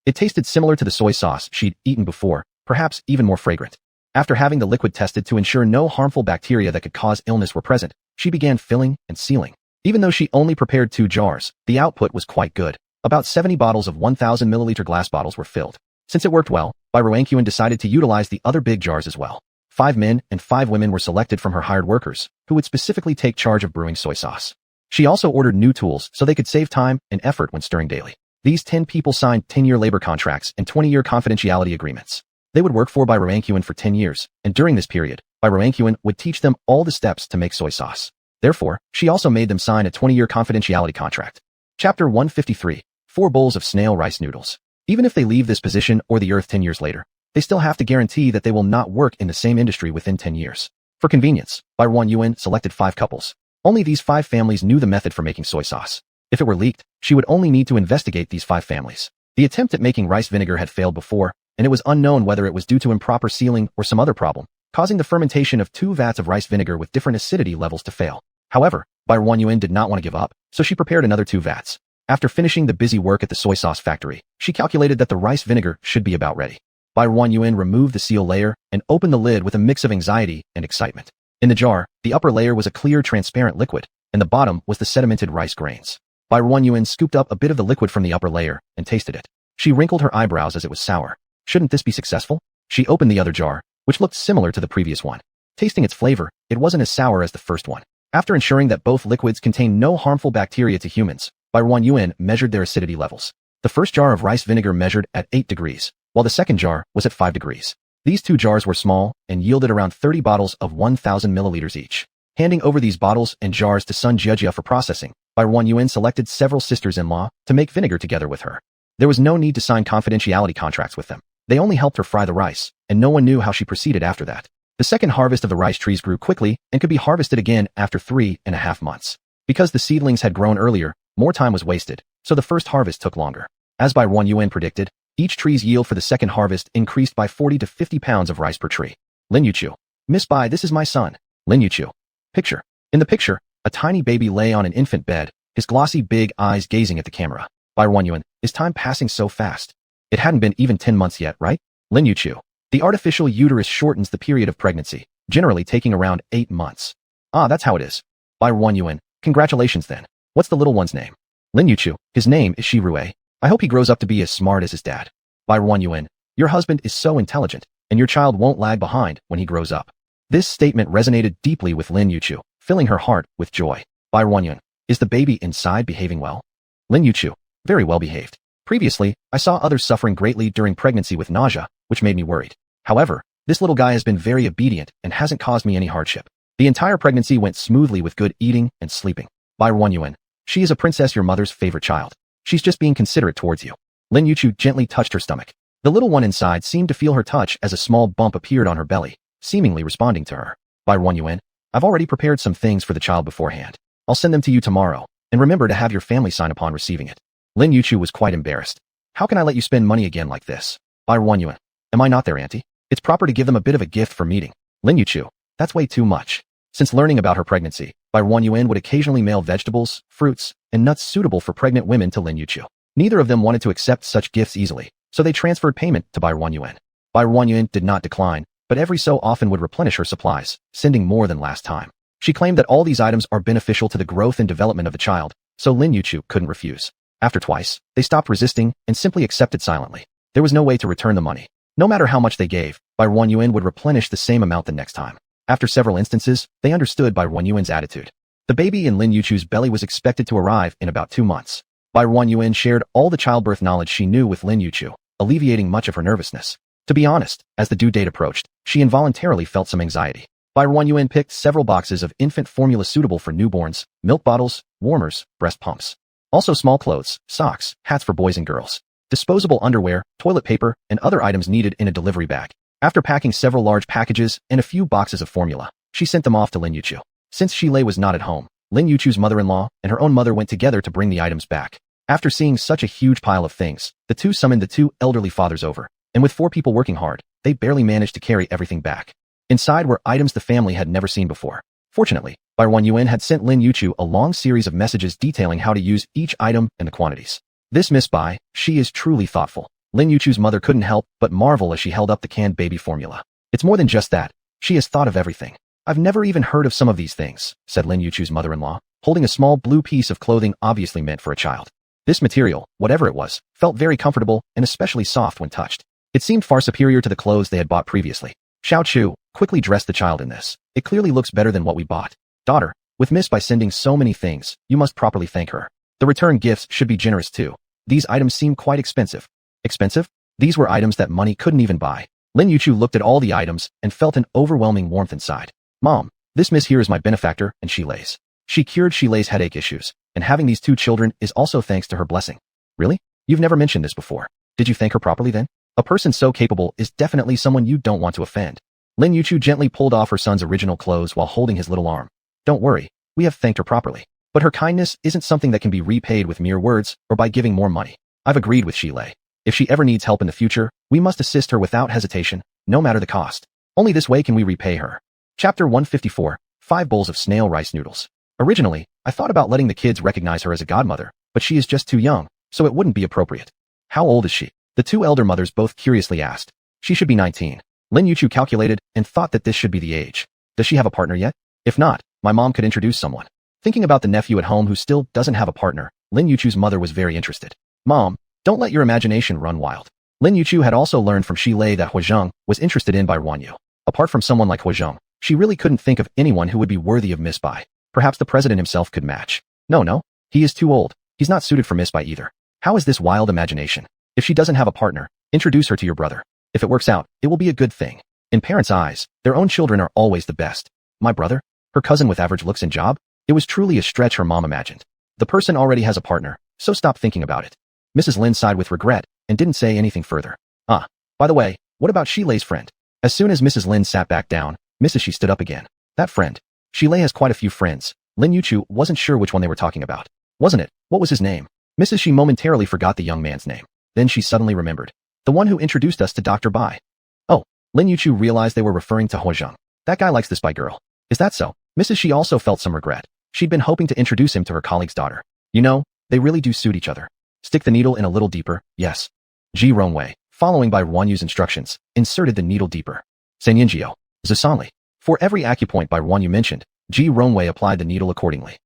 It tasted similar to the soy sauce she'd eaten before, perhaps even more fragrant. After having the liquid tested to ensure no harmful bacteria that could cause illness were present, she began filling and sealing. Even though she only prepared 2 jars, the output was quite good. About 70 bottles of 1,000 milliliter glass bottles were filled. Since it worked well, Bai Ruanguan decided to utilize the other big jars as well. 5 men and 5 women were selected from her hired workers, who would specifically take charge of brewing soy sauce. She also ordered new tools so they could save time and effort when stirring daily. These 10 people signed 10-year labor contracts and 20-year confidentiality agreements. They would work for Bai Ruanguan for 10 years, and during this period, Bai Ruanguan would teach them all the steps to make soy sauce. Therefore, she also made them sign a 20-year confidentiality contract. Chapter 153. 4 bowls of snail rice noodles. Even if they leave this position or the earth 10 years later, they still have to guarantee that they will not work in the same industry within 10 years. For convenience, Bai Ruanguan selected 5 couples. Only these 5 families knew the method for making soy sauce. If it were leaked, she would only need to investigate these 5 families. The attempt at making rice vinegar had failed before, and it was unknown whether it was due to improper sealing or some other problem, causing the fermentation of 2 vats of rice vinegar with different acidity levels to fail. However, Bai Ruanguan did not want to give up, so she prepared another 2 vats. After finishing the busy work at the soy sauce factory, she calculated that the rice vinegar should be about ready. Bai Ruanguan removed the seal layer and opened the lid with a mix of anxiety and excitement. In the jar, the upper layer was a clear, transparent liquid, and the bottom was the sedimented rice grains. Bai Ruanguan scooped up a bit of the liquid from the upper layer and tasted it. She wrinkled her eyebrows as it was sour. Shouldn't this be successful? She opened the other jar, which looked similar to the previous one. Tasting its flavor, it wasn't as sour as the first one. After ensuring that both liquids contained no harmful bacteria to humans, Bai Ruanguan measured their acidity levels. The first jar of rice vinegar measured at 8 degrees, while the second jar was at 5 degrees. These 2 jars were small and yielded around 30 bottles of 1,000 milliliters each. Handing over these bottles and jars to Sun Jiejia for processing, Bai Ruanguan selected several sisters-in-law to make vinegar together with her. There was no need to sign confidentiality contracts with them. They only helped her fry the rice, and no one knew how she proceeded after that. The second harvest of the rice trees grew quickly and could be harvested again after 3.5 months. Because the seedlings had grown earlier, more time was wasted, so the first harvest took longer. As Bai Ruanguan predicted, each tree's yield for the second harvest increased by 40 to 50 pounds of rice per tree. Lin Yuqiu. Miss Bai, this is my son. Lin Yuqiu. Picture. In the picture, a tiny baby lay on an infant bed, his glossy big eyes gazing at the camera. Bai Ruanguan, is time passing so fast? It hadn't been even 10 months yet, right? Lin Yuqiu. The artificial uterus shortens the period of pregnancy, generally taking around 8 months. Ah, that's how it is. Bai Ruanguan, congratulations then. What's the little one's name? Lin Yuqiu. His name is Shi Rui. I hope he grows up to be as smart as his dad. Bai Ruanguan, your husband is so intelligent, and your child won't lag behind when he grows up. This statement resonated deeply with Lin Yuqiu, filling her heart with joy. Bai Ruanguan, is the baby inside behaving well? Lin Yuqiu, very well behaved. Previously, I saw others suffering greatly during pregnancy with nausea, which made me worried. However, this little guy has been very obedient and hasn't caused me any hardship. The entire pregnancy went smoothly with good eating and sleeping. Bai Ruanguan, she is a princess, your mother's favorite child. She's just being considerate towards you. Lin Yuqiu gently touched her stomach. The little one inside seemed to feel her touch as a small bump appeared on her belly, seemingly responding to her. Bai Ruanguan, I've already prepared some things for the child beforehand. I'll send them to you tomorrow, and remember to have your family sign upon receiving it. Lin Yuqiu was quite embarrassed. How can I let you spend money again like this? Bai Ruanguan, Am I not their auntie? It's proper to give them a bit of a gift for meeting. Lin Yuchu. That's way too much. Since learning about her pregnancy, Bai Yuan would occasionally mail vegetables, fruits, and nuts suitable for pregnant women to Lin Yuchu. Neither of them wanted to accept such gifts easily, so they transferred payment to Bai Yuan. Bai Yuan did not decline, but every so often would replenish her supplies, sending more than last time. She claimed that all these items are beneficial to the growth and development of the child, so Lin Yuchu couldn't refuse. After twice, they stopped resisting and simply accepted silently. There was no way to return the money. No matter how much they gave, Bai Yuan would replenish the same amount the next time. After several instances, they understood Bai Yuan's attitude. The baby in Lin Yuchu's belly was expected to arrive in about 2 months. Bai Yuan shared all the childbirth knowledge she knew with Lin Yuchu, alleviating much of her nervousness. To be honest, as the due date approached, she involuntarily felt some anxiety. Bai Yuan picked several boxes of infant formula suitable for newborns, milk bottles, warmers, breast pumps. Also small clothes, socks, hats for boys and girls, disposable underwear, toilet paper, and other items needed in a delivery bag. After packing several large packages and a few boxes of formula, she sent them off to Lin Yuchu. Since Shilei was not at home, Lin Yuchu's mother-in-law and her own mother went together to bring the items back. After seeing such a huge pile of things, the two summoned the 2 elderly fathers over, and with 4 people working hard, they barely managed to carry everything back. Inside were items the family had never seen before. Fortunately, Bai Yuan had sent Lin Yuchu a long series of messages detailing how to use each item and the quantities. This Miss Bai, she is truly thoughtful. Lin Yuchu's mother couldn't help but marvel as she held up the canned baby formula. It's more than just that. She has thought of everything. I've never even heard of some of these things, said Lin Yuchu's mother-in-law, holding a small blue piece of clothing obviously meant for a child. This material, whatever it was, felt very comfortable and especially soft when touched. It seemed far superior to the clothes they had bought previously. Xiao Chu quickly dressed the child in this. It clearly looks better than what we bought. Daughter, with Miss Bai sending so many things, you must properly thank her. The return gifts should be generous too. These items seem quite expensive. Expensive? These were items that money couldn't even buy. Lin Yuchu looked at all the items and felt an overwhelming warmth inside. Mom, this Miss here is my benefactor and Shilei's. She cured Shilei's headache issues, and having these 2 children is also thanks to her blessing. Really? You've never mentioned this before. Did you thank her properly then? A person so capable is definitely someone you don't want to offend. Lin Yuchu gently pulled off her son's original clothes while holding his little arm. Don't worry, we have thanked her properly. But her kindness isn't something that can be repaid with mere words or by giving more money. I've agreed with Shilei. If she ever needs help in the future, we must assist her without hesitation, no matter the cost. Only this way can we repay her. Chapter 154, 5 bowls of snail rice noodles. Originally, I thought about letting the kids recognize her as a godmother, but she is just too young, so it wouldn't be appropriate. How old is she? The 2 elder mothers both curiously asked. She should be 19. Lin Yuchu calculated and thought that this should be the age. Does she have a partner yet? If not, my mom could introduce someone. Thinking about the nephew at home who still doesn't have a partner, Lin Yuchu's mother was very interested. Mom, don't let your imagination run wild. Lin Yuchu had also learned from Shilei that Huazheng was interested in Bai Yu. Apart from someone like Huazheng, she really couldn't think of anyone who would be worthy of Miss Bai. Perhaps the president himself could match. No, he is too old. He's not suited for Miss Bai either. How is this wild imagination? If she doesn't have a partner, introduce her to your brother. If it works out, it will be a good thing. In parents' eyes, their own children are always the best. My brother? Her cousin with average looks and job? It was truly a stretch her mom imagined. The person already has a partner, so stop thinking about it. Mrs. Lin sighed with regret and didn't say anything further. By the way, what about Shilei's friend? As soon as Mrs. Lin sat back down, Mrs. Shi stood up again. That friend. Shilei has quite a few friends. Lin Yuchu wasn't sure which one they were talking about. Wasn't it? What was his name? Mrs. Shi momentarily forgot the young man's name. Then she suddenly remembered. The one who introduced us to Dr. Bai. Oh, Lin Yuchu realized they were referring to Huazheng. That guy likes this Bai girl. Is that so? Mrs. Shi also felt some regret. She'd been hoping to introduce him to her colleague's daughter. You know, they really do suit each other. Stick the needle in a little deeper, yes. Ji Rongwei, following Bai Yu's instructions, inserted the needle deeper. Sanyinjiao, Zusanli. For every acupoint Bai Yu mentioned, Ji Rongwei applied the needle accordingly.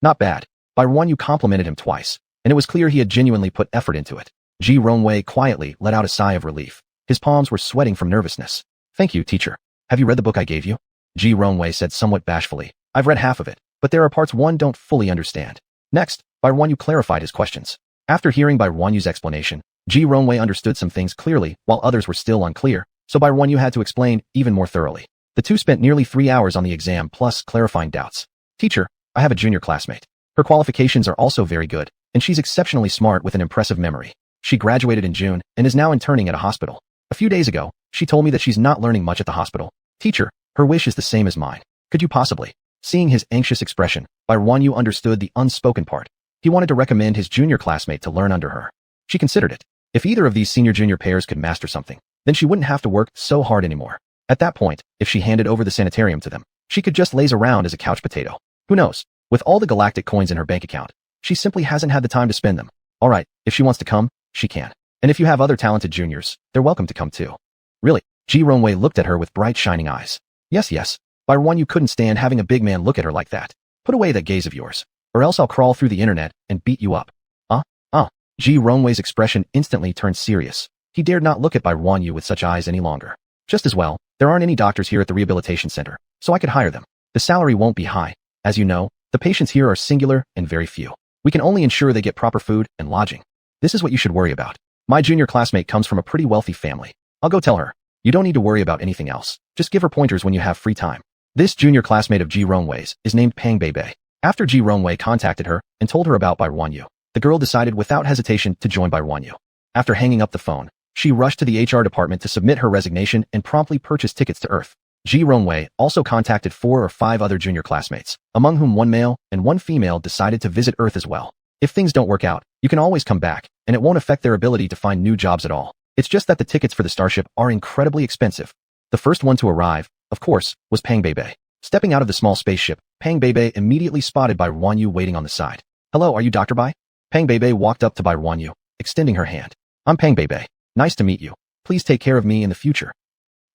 Not bad. Bai Yu complimented him twice, and it was clear he had genuinely put effort into it. Ji Rongwei quietly let out a sigh of relief. His palms were sweating from nervousness. Thank you, teacher. Have you read the book I gave you? Ji Rongwei said somewhat bashfully. I've read half of it, but there are parts one don't fully understand. Next, Bai Yu clarified his questions. After hearing Bai Yu's explanation, Ji Rongwei understood some things clearly while others were still unclear, so Bai Yu had to explain even more thoroughly. The two spent nearly 3 hours on the exam plus clarifying doubts. Teacher, I have a junior classmate. Her qualifications are also very good, and she's exceptionally smart with an impressive memory. She graduated in June and is now interning at a hospital. A few days ago, she told me that she's not learning much at the hospital. Teacher, her wish is the same as mine. Could you possibly? Seeing his anxious expression, Bai Yu understood the unspoken part. He wanted to recommend his junior classmate to learn under her. She considered it. If either of these senior-junior pairs could master something, Then she wouldn't have to work so hard anymore. At that point, if she handed over the sanitarium to them, she could just laze around as a couch potato. Who knows? With all the galactic coins in her bank account, she simply hasn't had the time to spend them. Alright, if she wants to come, she can. And if you have other talented juniors, they're welcome to come too. Really? Ji Ronwei looked at her with bright shining eyes. Yes. By one, you couldn't stand having a big man look at her like that. Put away that gaze of yours, or else I'll crawl through the internet and beat you up. Ji Ronwei's expression instantly turned serious. He dared not look at Bai Ruanyu with such eyes any longer. Just as well, there aren't any doctors here at the rehabilitation center, so I could hire them. The salary won't be high. As you know, the patients here are singular and very few. We can only ensure they get proper food and lodging. This is what you should worry about. My junior classmate comes from a pretty wealthy family. I'll go tell her. You don't need to worry about anything else. Just give her pointers when you have free time. This junior classmate of Ji Ronwei's is named Pang Beibei. After Ji Ronwei contacted her and told her about Bai Ruanyu, the girl decided without hesitation to join Bai Ruanyu. After hanging up the phone, she rushed to the HR department to submit her resignation and promptly purchased tickets to Earth. Ji Ronwei also contacted 4 or 5 other junior classmates, among whom 1 male and 1 female decided to visit Earth as well. If things don't work out, you can always come back, and it won't affect their ability to find new jobs at all. It's just that the tickets for the starship are incredibly expensive. The first one to arrive, of course, was Pang Beibei. Stepping out of the small spaceship, Pang Beibei immediately spotted Bai Ruanyu waiting on the side. Hello, are you Dr. Bai? Pang Beibei walked up to Bai Ruanyu, extending her hand. I'm Pang Beibei. Nice to meet you. Please take care of me in the future.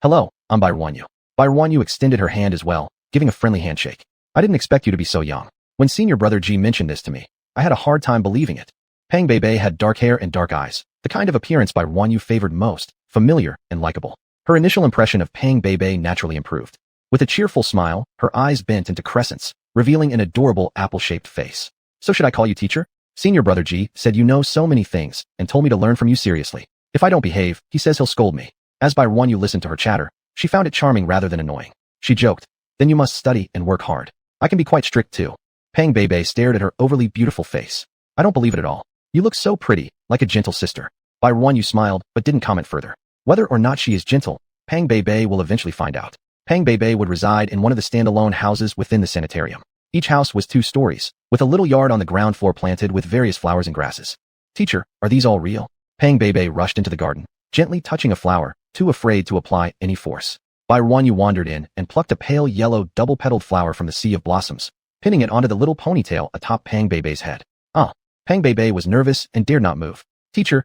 Hello, I'm Bai Ruanyu. Bai Ruanyu extended her hand as well, giving a friendly handshake. I didn't expect you to be so young. When senior brother Ji mentioned this to me, I had a hard time believing it. Pang Beibei had dark hair and dark eyes, the kind of appearance Bai Ruanyu favored most, familiar and likable. Her initial impression of Pang Beibei naturally improved. With a cheerful smile, her eyes bent into crescents, revealing an adorable apple-shaped face. So should I call you teacher? Senior brother Ji said you know so many things and told me to learn from you seriously. If I don't behave, he says he'll scold me. As Bai Ruanyu listened to her chatter, she found it charming rather than annoying. She joked, then you must study and work hard. I can be quite strict too. Pang Beibei stared at her overly beautiful face. I don't believe it at all. You look so pretty, like a gentle sister. Bai Ruanyu smiled, but didn't comment further. Whether or not she is gentle, Pang Beibei will eventually find out. Pang Beibei would reside in one of the standalone houses within the sanitarium. Each house was 2 stories, with a little yard on the ground floor planted with various flowers and grasses. Teacher, are these all real? Pang Beibei rushed into the garden, gently touching a flower, too afraid to apply any force. Bai Ruanyu wandered in and plucked a pale yellow double-petaled flower from the sea of blossoms, pinning it onto the little ponytail atop Pang Beibei's head. Pang Beibei was nervous and dared not move. Teacher,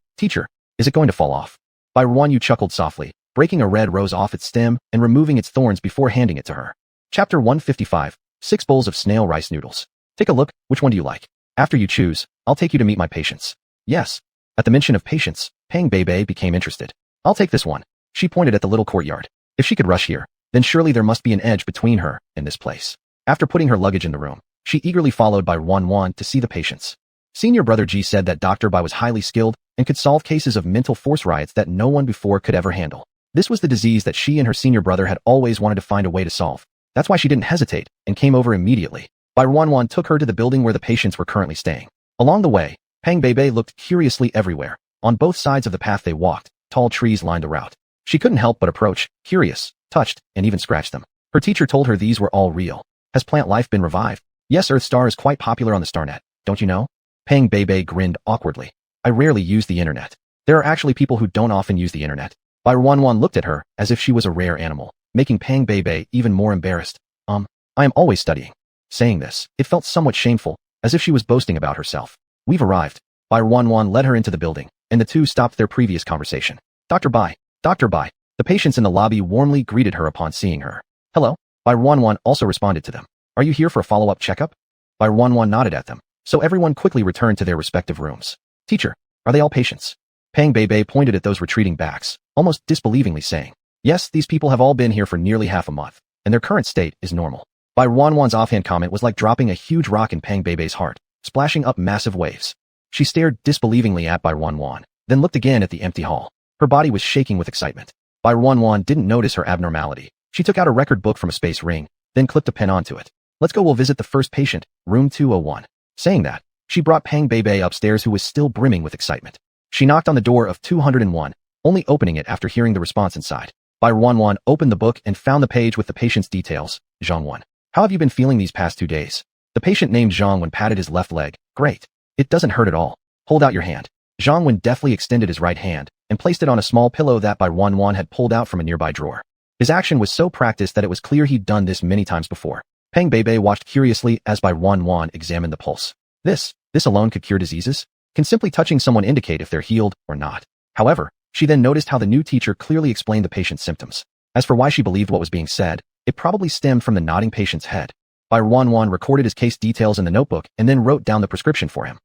is it going to fall off? Bai Ruanyu chuckled softly, breaking a red rose off its stem and removing its thorns before handing it to her. Chapter 155, 6 bowls of snail rice noodles. Take a look, which one do you like? After you choose, I'll take you to meet my patients. Yes. At the mention of patients, Pang Beibei became interested. I'll take this one. She pointed at the little courtyard. If she could rush here, then surely there must be an edge between her and this place. After putting her luggage in the room, she eagerly followed Bai Ruanyu to see the patients. Senior brother Ji said that Dr. Bai was highly skilled and could solve cases of mental force riots that no one before could ever handle. This was the disease that she and her senior brother had always wanted to find a way to solve. That's why she didn't hesitate and came over immediately. Bai Ruanyu took her to the building where the patients were currently staying. Along the way, Pang Beibei looked curiously everywhere. On both sides of the path they walked, tall trees lined the route. She couldn't help but approach, curious, touched, and even scratched them. Her teacher told her these were all real. Has plant life been revived? Yes, Earthstar is quite popular on the StarNet, don't you know? Pang Beibei grinned awkwardly. I rarely use the internet. There are actually people who don't often use the internet. Bai Ruanyu looked at her as if she was a rare animal, making Pang Beibei even more embarrassed. I am always studying. Saying this, it felt somewhat shameful, as if she was boasting about herself. We've arrived. Bai Ruanyu led her into the building, and the two stopped their previous conversation. Dr. Bai. The patients in the lobby warmly greeted her upon seeing her. Hello. Bai Ruanyu also responded to them. Are you here for a follow-up checkup? Bai Ruanyu nodded at them, so everyone quickly returned to their respective rooms. Teacher, are they all patients? Pang Beibei pointed at those retreating backs, almost disbelievingly saying, yes, these people have all been here for nearly half a month, and their current state is normal. Bai Ruanyu's offhand comment was like dropping a huge rock in Pang Beibei's heart, splashing up massive waves. She stared disbelievingly at Bai Ruanyu, then looked again at the empty hall. Her body was shaking with excitement. Bai Ruanyu didn't notice her abnormality. She took out a record book from a space ring, then clipped a pen onto it. Let's go, we'll visit the first patient, room 201. Saying that, she brought Pang Beibei upstairs, who was still brimming with excitement. She knocked on the door of 201, only opening it after hearing the response inside. Bai Ruanyu opened the book and found the page with the patient's details. Zhang Wen. How have you been feeling these past 2 days? The patient named Zhang Wen patted his left leg. Great. It doesn't hurt at all. Hold out your hand. Zhang Wen deftly extended his right hand, and placed it on a small pillow that Bai Wanwan had pulled out from a nearby drawer. His action was so practiced that it was clear he'd done this many times before. Peng Beibei watched curiously as Bai Wanwan examined the pulse. This alone could cure diseases? Can simply touching someone indicate if they're healed or not? However, she then noticed how the new teacher clearly explained the patient's symptoms. As for why she believed what was being said, it probably stemmed from the nodding patient's head. Bai Wanwan recorded his case details in the notebook and then wrote down the prescription for him.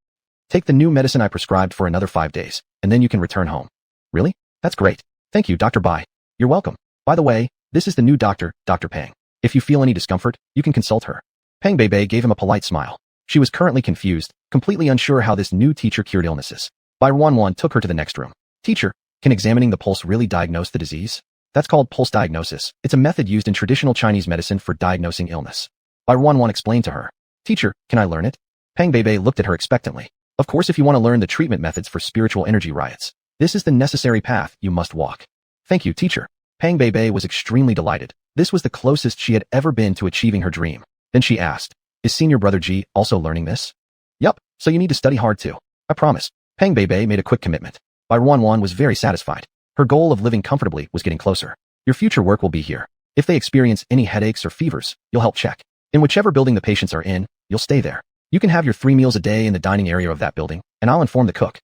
Take the new medicine I prescribed for another 5 days, and then you can return home. Really? That's great. Thank you, Dr. Bai. You're welcome. By the way, this is the new doctor, Dr. Peng. If you feel any discomfort, you can consult her. Peng Beibei gave him a polite smile. She was currently confused, completely unsure how this new teacher cured illnesses. Bai Wanwan took her to the next room. Teacher, can examining the pulse really diagnose the disease? That's called pulse diagnosis. It's a method used in traditional Chinese medicine for diagnosing illness. Bai Wanwan explained to her. Teacher, can I learn it? Peng Beibei looked at her expectantly. Of course, if you want to learn the treatment methods for spiritual energy riots, this is the necessary path you must walk. Thank you, teacher. Peng Beibei was extremely delighted. This was the closest she had ever been to achieving her dream. Then she asked, is senior brother Ji also learning this? Yup, so you need to study hard too. I promise. Peng Beibei made a quick commitment. Bai Wanwan was very satisfied. Her goal of living comfortably was getting closer. Your future work will be here. If they experience any headaches or fevers, you'll help check. In whichever building the patients are in, you'll stay there. You can have your 3 meals a day in the dining area of that building, and I'll inform the cook.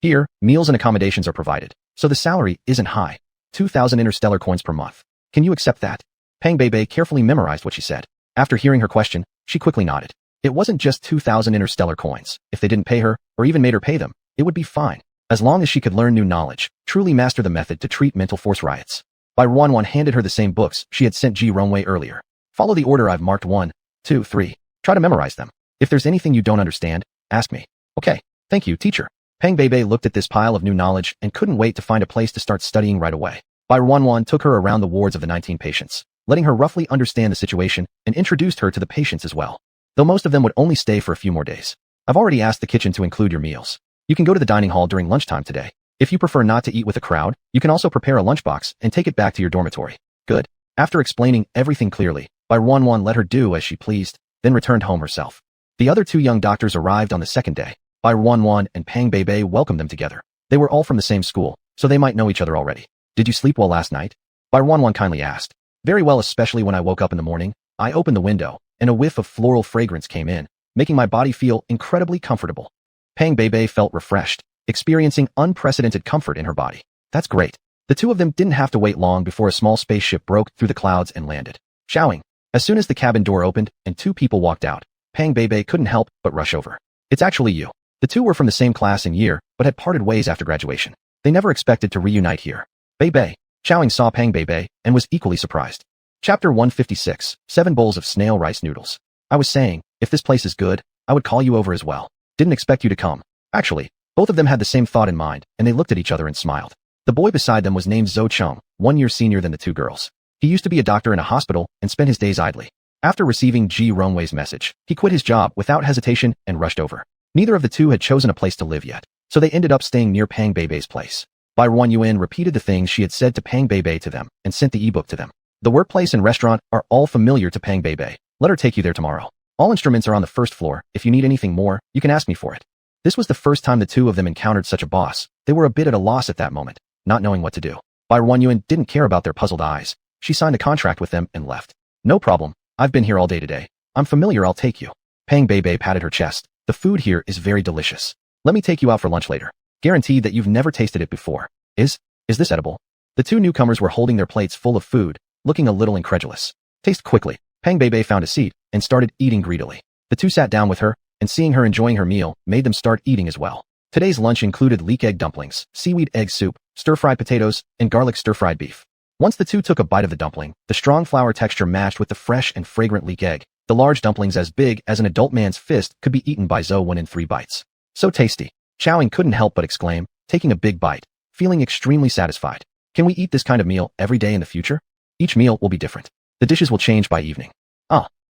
Here, meals and accommodations are provided, so the salary isn't high. 2,000 interstellar coins per month. Can you accept that? Peng Beibei carefully memorized what she said. After hearing her question, she quickly nodded. It wasn't just 2,000 interstellar coins. If they didn't pay her, or even made her pay them, it would be fine. As long as she could learn new knowledge, truly master the method to treat mental force riots. Bai Wanwan handed her the same books she had sent Ji Rongwei earlier. Follow the order I've marked 1, 2, 3. Try to memorize them. If there's anything you don't understand, ask me. Okay, thank you, teacher. Peng Beibei looked at this pile of new knowledge and couldn't wait to find a place to start studying right away. Bai Wanwan took her around the wards of the 19 patients, letting her roughly understand the situation and introduced her to the patients as well. Though most of them would only stay for a few more days. I've already asked the kitchen to include your meals. You can go to the dining hall during lunchtime today. If you prefer not to eat with a crowd, you can also prepare a lunchbox and take it back to your dormitory. Good. After explaining everything clearly, Bai Wanwan let her do as she pleased, then returned home herself. The other 2 young doctors arrived on the second day. Bai Wanwan and Peng Beibei welcomed them together. They were all from the same school, so they might know each other already. Did you sleep well last night? Bai Wanwan kindly asked. Very well, especially when I woke up in the morning. I opened the window, and a whiff of floral fragrance came in, making my body feel incredibly comfortable. Peng Beibei felt refreshed, experiencing unprecedented comfort in her body. That's great. The 2 of them didn't have to wait long before a small spaceship broke through the clouds and landed. Showing. As soon as the cabin door opened and 2 people walked out, Peng Beibei couldn't help but rush over. It's actually you. The 2 were from the same class and year, but had parted ways after graduation. They never expected to reunite here. Beibei. Xiaoying saw Peng Beibei and was equally surprised. Chapter 156, 7 bowls of snail rice noodles. I was saying, if this place is good, I would call you over as well. Didn't expect you to come. Actually, both of them had the same thought in mind, and they looked at each other and smiled. The boy beside them was named Zhou Cheng, 1 year senior than the 2 girls. He used to be a doctor in a hospital and spent his days idly. After receiving Ji Rongwei's message, he quit his job without hesitation and rushed over. Neither of the 2 had chosen a place to live yet, so they ended up staying near Peng Beibei's place. Bai Yuan repeated the things she had said to Peng Beibei to them and sent the ebook to them. The workplace and restaurant are all familiar to Peng Beibei. Let her take you there tomorrow. All instruments are on the first floor. If you need anything more, you can ask me for it. This was the first time the 2 of them encountered such a boss. They were a bit at a loss at that moment, not knowing what to do. Bai Yuan didn't care about their puzzled eyes. She signed a contract with them and left. No problem. I've been here all day today. I'm familiar, I'll take you. Peng Beibei patted her chest. The food here is very delicious. Let me take you out for lunch later. Guaranteed that you've never tasted it before. Is this edible? The 2 newcomers were holding their plates full of food, looking a little incredulous. Taste quickly. Peng Beibei found a seat and started eating greedily. The 2 sat down with her, and seeing her enjoying her meal made them start eating as well. Today's lunch included leek egg dumplings, seaweed egg soup, stir-fried potatoes, and garlic stir-fried beef. Once the 2 took a bite of the dumpling, the strong flour texture matched with the fresh and fragrant leek egg. The large dumplings as big as an adult man's fist could be eaten by Zhou in 3 bites. So tasty. Xiaoying couldn't help but exclaim, taking a big bite, feeling extremely satisfied. Can we eat this kind of meal every day in the future? Each meal will be different. The dishes will change by evening.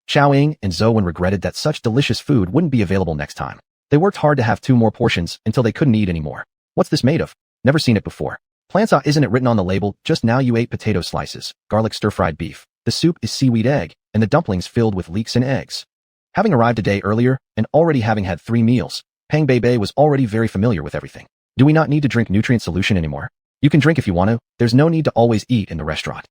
Xiaoying and Zhou regretted that such delicious food wouldn't be available next time. They worked hard to have 2 more portions until they couldn't eat anymore. What's this made of? Never seen it before. Plansa, isn't it written on the label? Just now you ate potato slices, garlic stir-fried beef. The soup is seaweed egg, and the dumplings filled with leeks and eggs. Having arrived a day earlier, and already having had 3 meals, Peng Beibei was already very familiar with everything. Do we not need to drink nutrient solution anymore? You can drink if you want to, there's no need to always eat in the restaurant.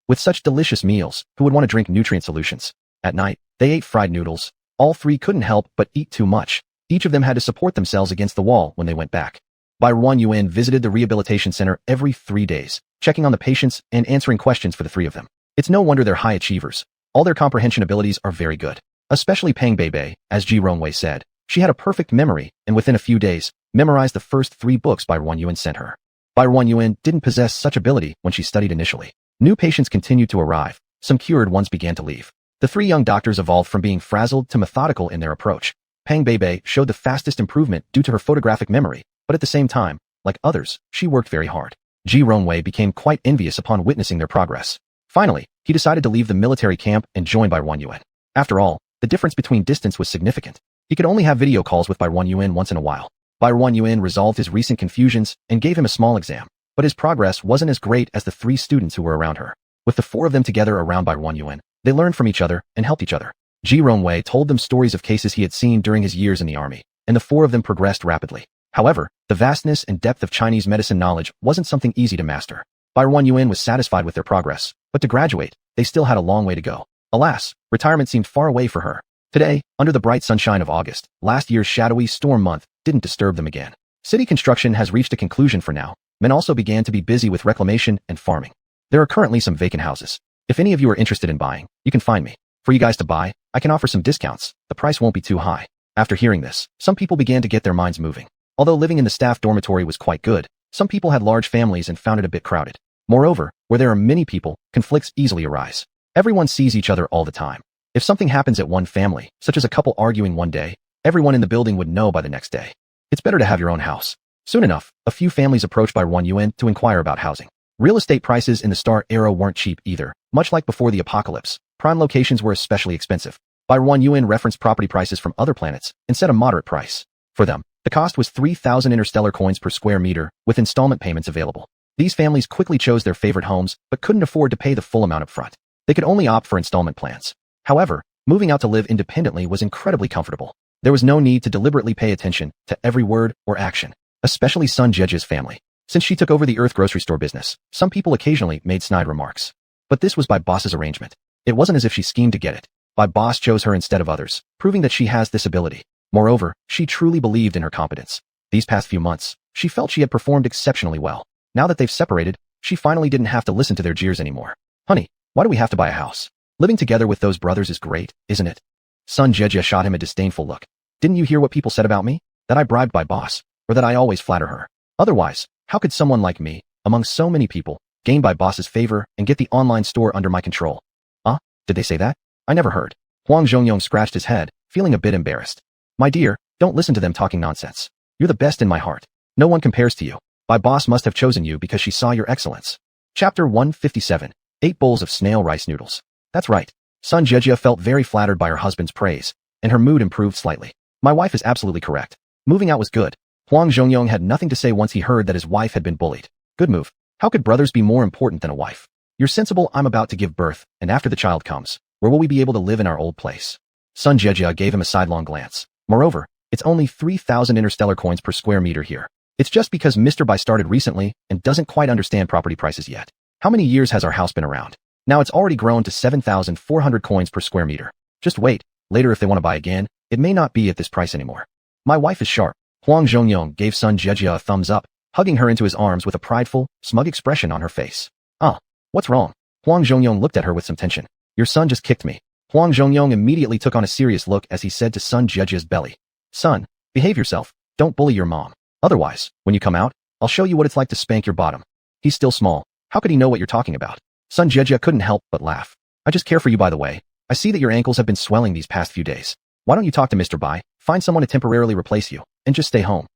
With such delicious meals, who would want to drink nutrient solutions? At night, they ate fried noodles. All three couldn't help but eat too much. Each of them had to support themselves against the wall when they went back. Bai Yuan visited the rehabilitation center every 3 days, checking on the patients and answering questions for the three of them. It's no wonder they're high achievers. All their comprehension abilities are very good. Especially Peng Beibei, as Ji Rongwei said. She had a perfect memory, and within a few days, memorized the first 3 books Bai Yuan sent her. Bai Yuan didn't possess such ability when she studied initially. New patients continued to arrive. Some cured ones began to leave. The 3 young doctors evolved from being frazzled to methodical in their approach. Peng Beibei showed the fastest improvement due to her photographic memory, but at the same time, like others, she worked very hard. Ji Rongwei became quite envious upon witnessing their progress. Finally, he decided to leave the military camp and join Bai Yuan. After all, the difference between distance was significant. He could only have video calls with Bai Yuan once in a while. Bai Yuan resolved his recent confusions and gave him a small exam. But his progress wasn't as great as the 3 students who were around her. With the 4 of them together around Bai Yuan, they learned from each other and helped each other. Ji Rongwei told them stories of cases he had seen during his years in the army, and the 4 of them progressed rapidly. However, the vastness and depth of Chinese medicine knowledge wasn't something easy to master. Bai Yuan was satisfied with their progress, but to graduate, they still had a long way to go. Alas, retirement seemed far away for her. Today, under the bright sunshine of August, last year's shadowy storm month didn't disturb them again. City construction has reached a conclusion for now. Men also began to be busy with reclamation and farming. There are currently some vacant houses. If any of you are interested in buying, you can find me. For you guys to buy, I can offer some discounts. The price won't be too high. After hearing this, some people began to get their minds moving. Although living in the staff dormitory was quite good, some people had large families and found it a bit crowded. Moreover, where there are many people, conflicts easily arise. Everyone sees each other all the time. If something happens at one family, such as a couple arguing one day, everyone in the building would know by the next day. It's better to have your own house. Soon enough, a few families approached Bai Yuan to inquire about housing. Real estate prices in the Star Era weren't cheap either. Much like before the apocalypse, prime locations were especially expensive. Bai Yuan referenced property prices from other planets and set a moderate price. For them, the cost was 3,000 interstellar coins per square meter, with installment payments available. These families quickly chose their favorite homes, but couldn't afford to pay the full amount up front. They could only opt for installment plans. However, moving out to live independently was incredibly comfortable. There was no need to deliberately pay attention to every word or action. Especially Sun Jejia's family. Since she took over the Earth grocery store business, some people occasionally made snide remarks. But this was by boss's arrangement. It wasn't as if she schemed to get it. By boss chose her instead of others, proving that she has this ability. Moreover, she truly believed in her competence. These past few months, she felt she had performed exceptionally well. Now that they've separated, she finally didn't have to listen to their jeers anymore. Honey, why do we have to buy a house? Living together with those brothers is great, isn't it? Sun Jejia shot him a disdainful look. Didn't you hear what people said about me? That I bribed by boss. Or that I always flatter her. Otherwise, how could someone like me, among so many people, gain by boss's favor and get the online store under my control? Did they say that? I never heard. Huang Zhongyong scratched his head, feeling a bit embarrassed. My dear, don't listen to them talking nonsense. You're the best in my heart. No one compares to you. My boss must have chosen you because she saw your excellence. Chapter 157. 8 bowls of snail rice noodles. That's right. Sun Jejia felt very flattered by her husband's praise, and her mood improved slightly. My wife is absolutely correct. Moving out was good. Huang Zhongyong had nothing to say once he heard that his wife had been bullied. Good move. How could brothers be more important than a wife? You're sensible. I'm about to give birth, and after the child comes, where will we be able to live in our old place? Sun Jejia gave him a sidelong glance. Moreover, it's only 3,000 interstellar coins per square meter here. It's just because Mr. Bai started recently and doesn't quite understand property prices yet. How many years has our house been around? Now it's already grown to 7,400 coins per square meter. Just wait. Later if they want to buy again, it may not be at this price anymore. My wife is sharp. Huang Zhongyong gave Sun Jejia a thumbs up, hugging her into his arms with a prideful, smug expression on her face. What's wrong? Huang Zhongyong looked at her with some tension. Your son just kicked me. Huang Zhongyong immediately took on a serious look as he said to Sun Jejia's belly. Son, behave yourself. Don't bully your mom. Otherwise, when you come out, I'll show you what it's like to spank your bottom. He's still small. How could he know what you're talking about? Sun Jejia couldn't help but laugh. I just care for you, by the way. I see that your ankles have been swelling these past few days. Why don't you talk to Mr. Bai, find someone to temporarily replace you, and just stay home?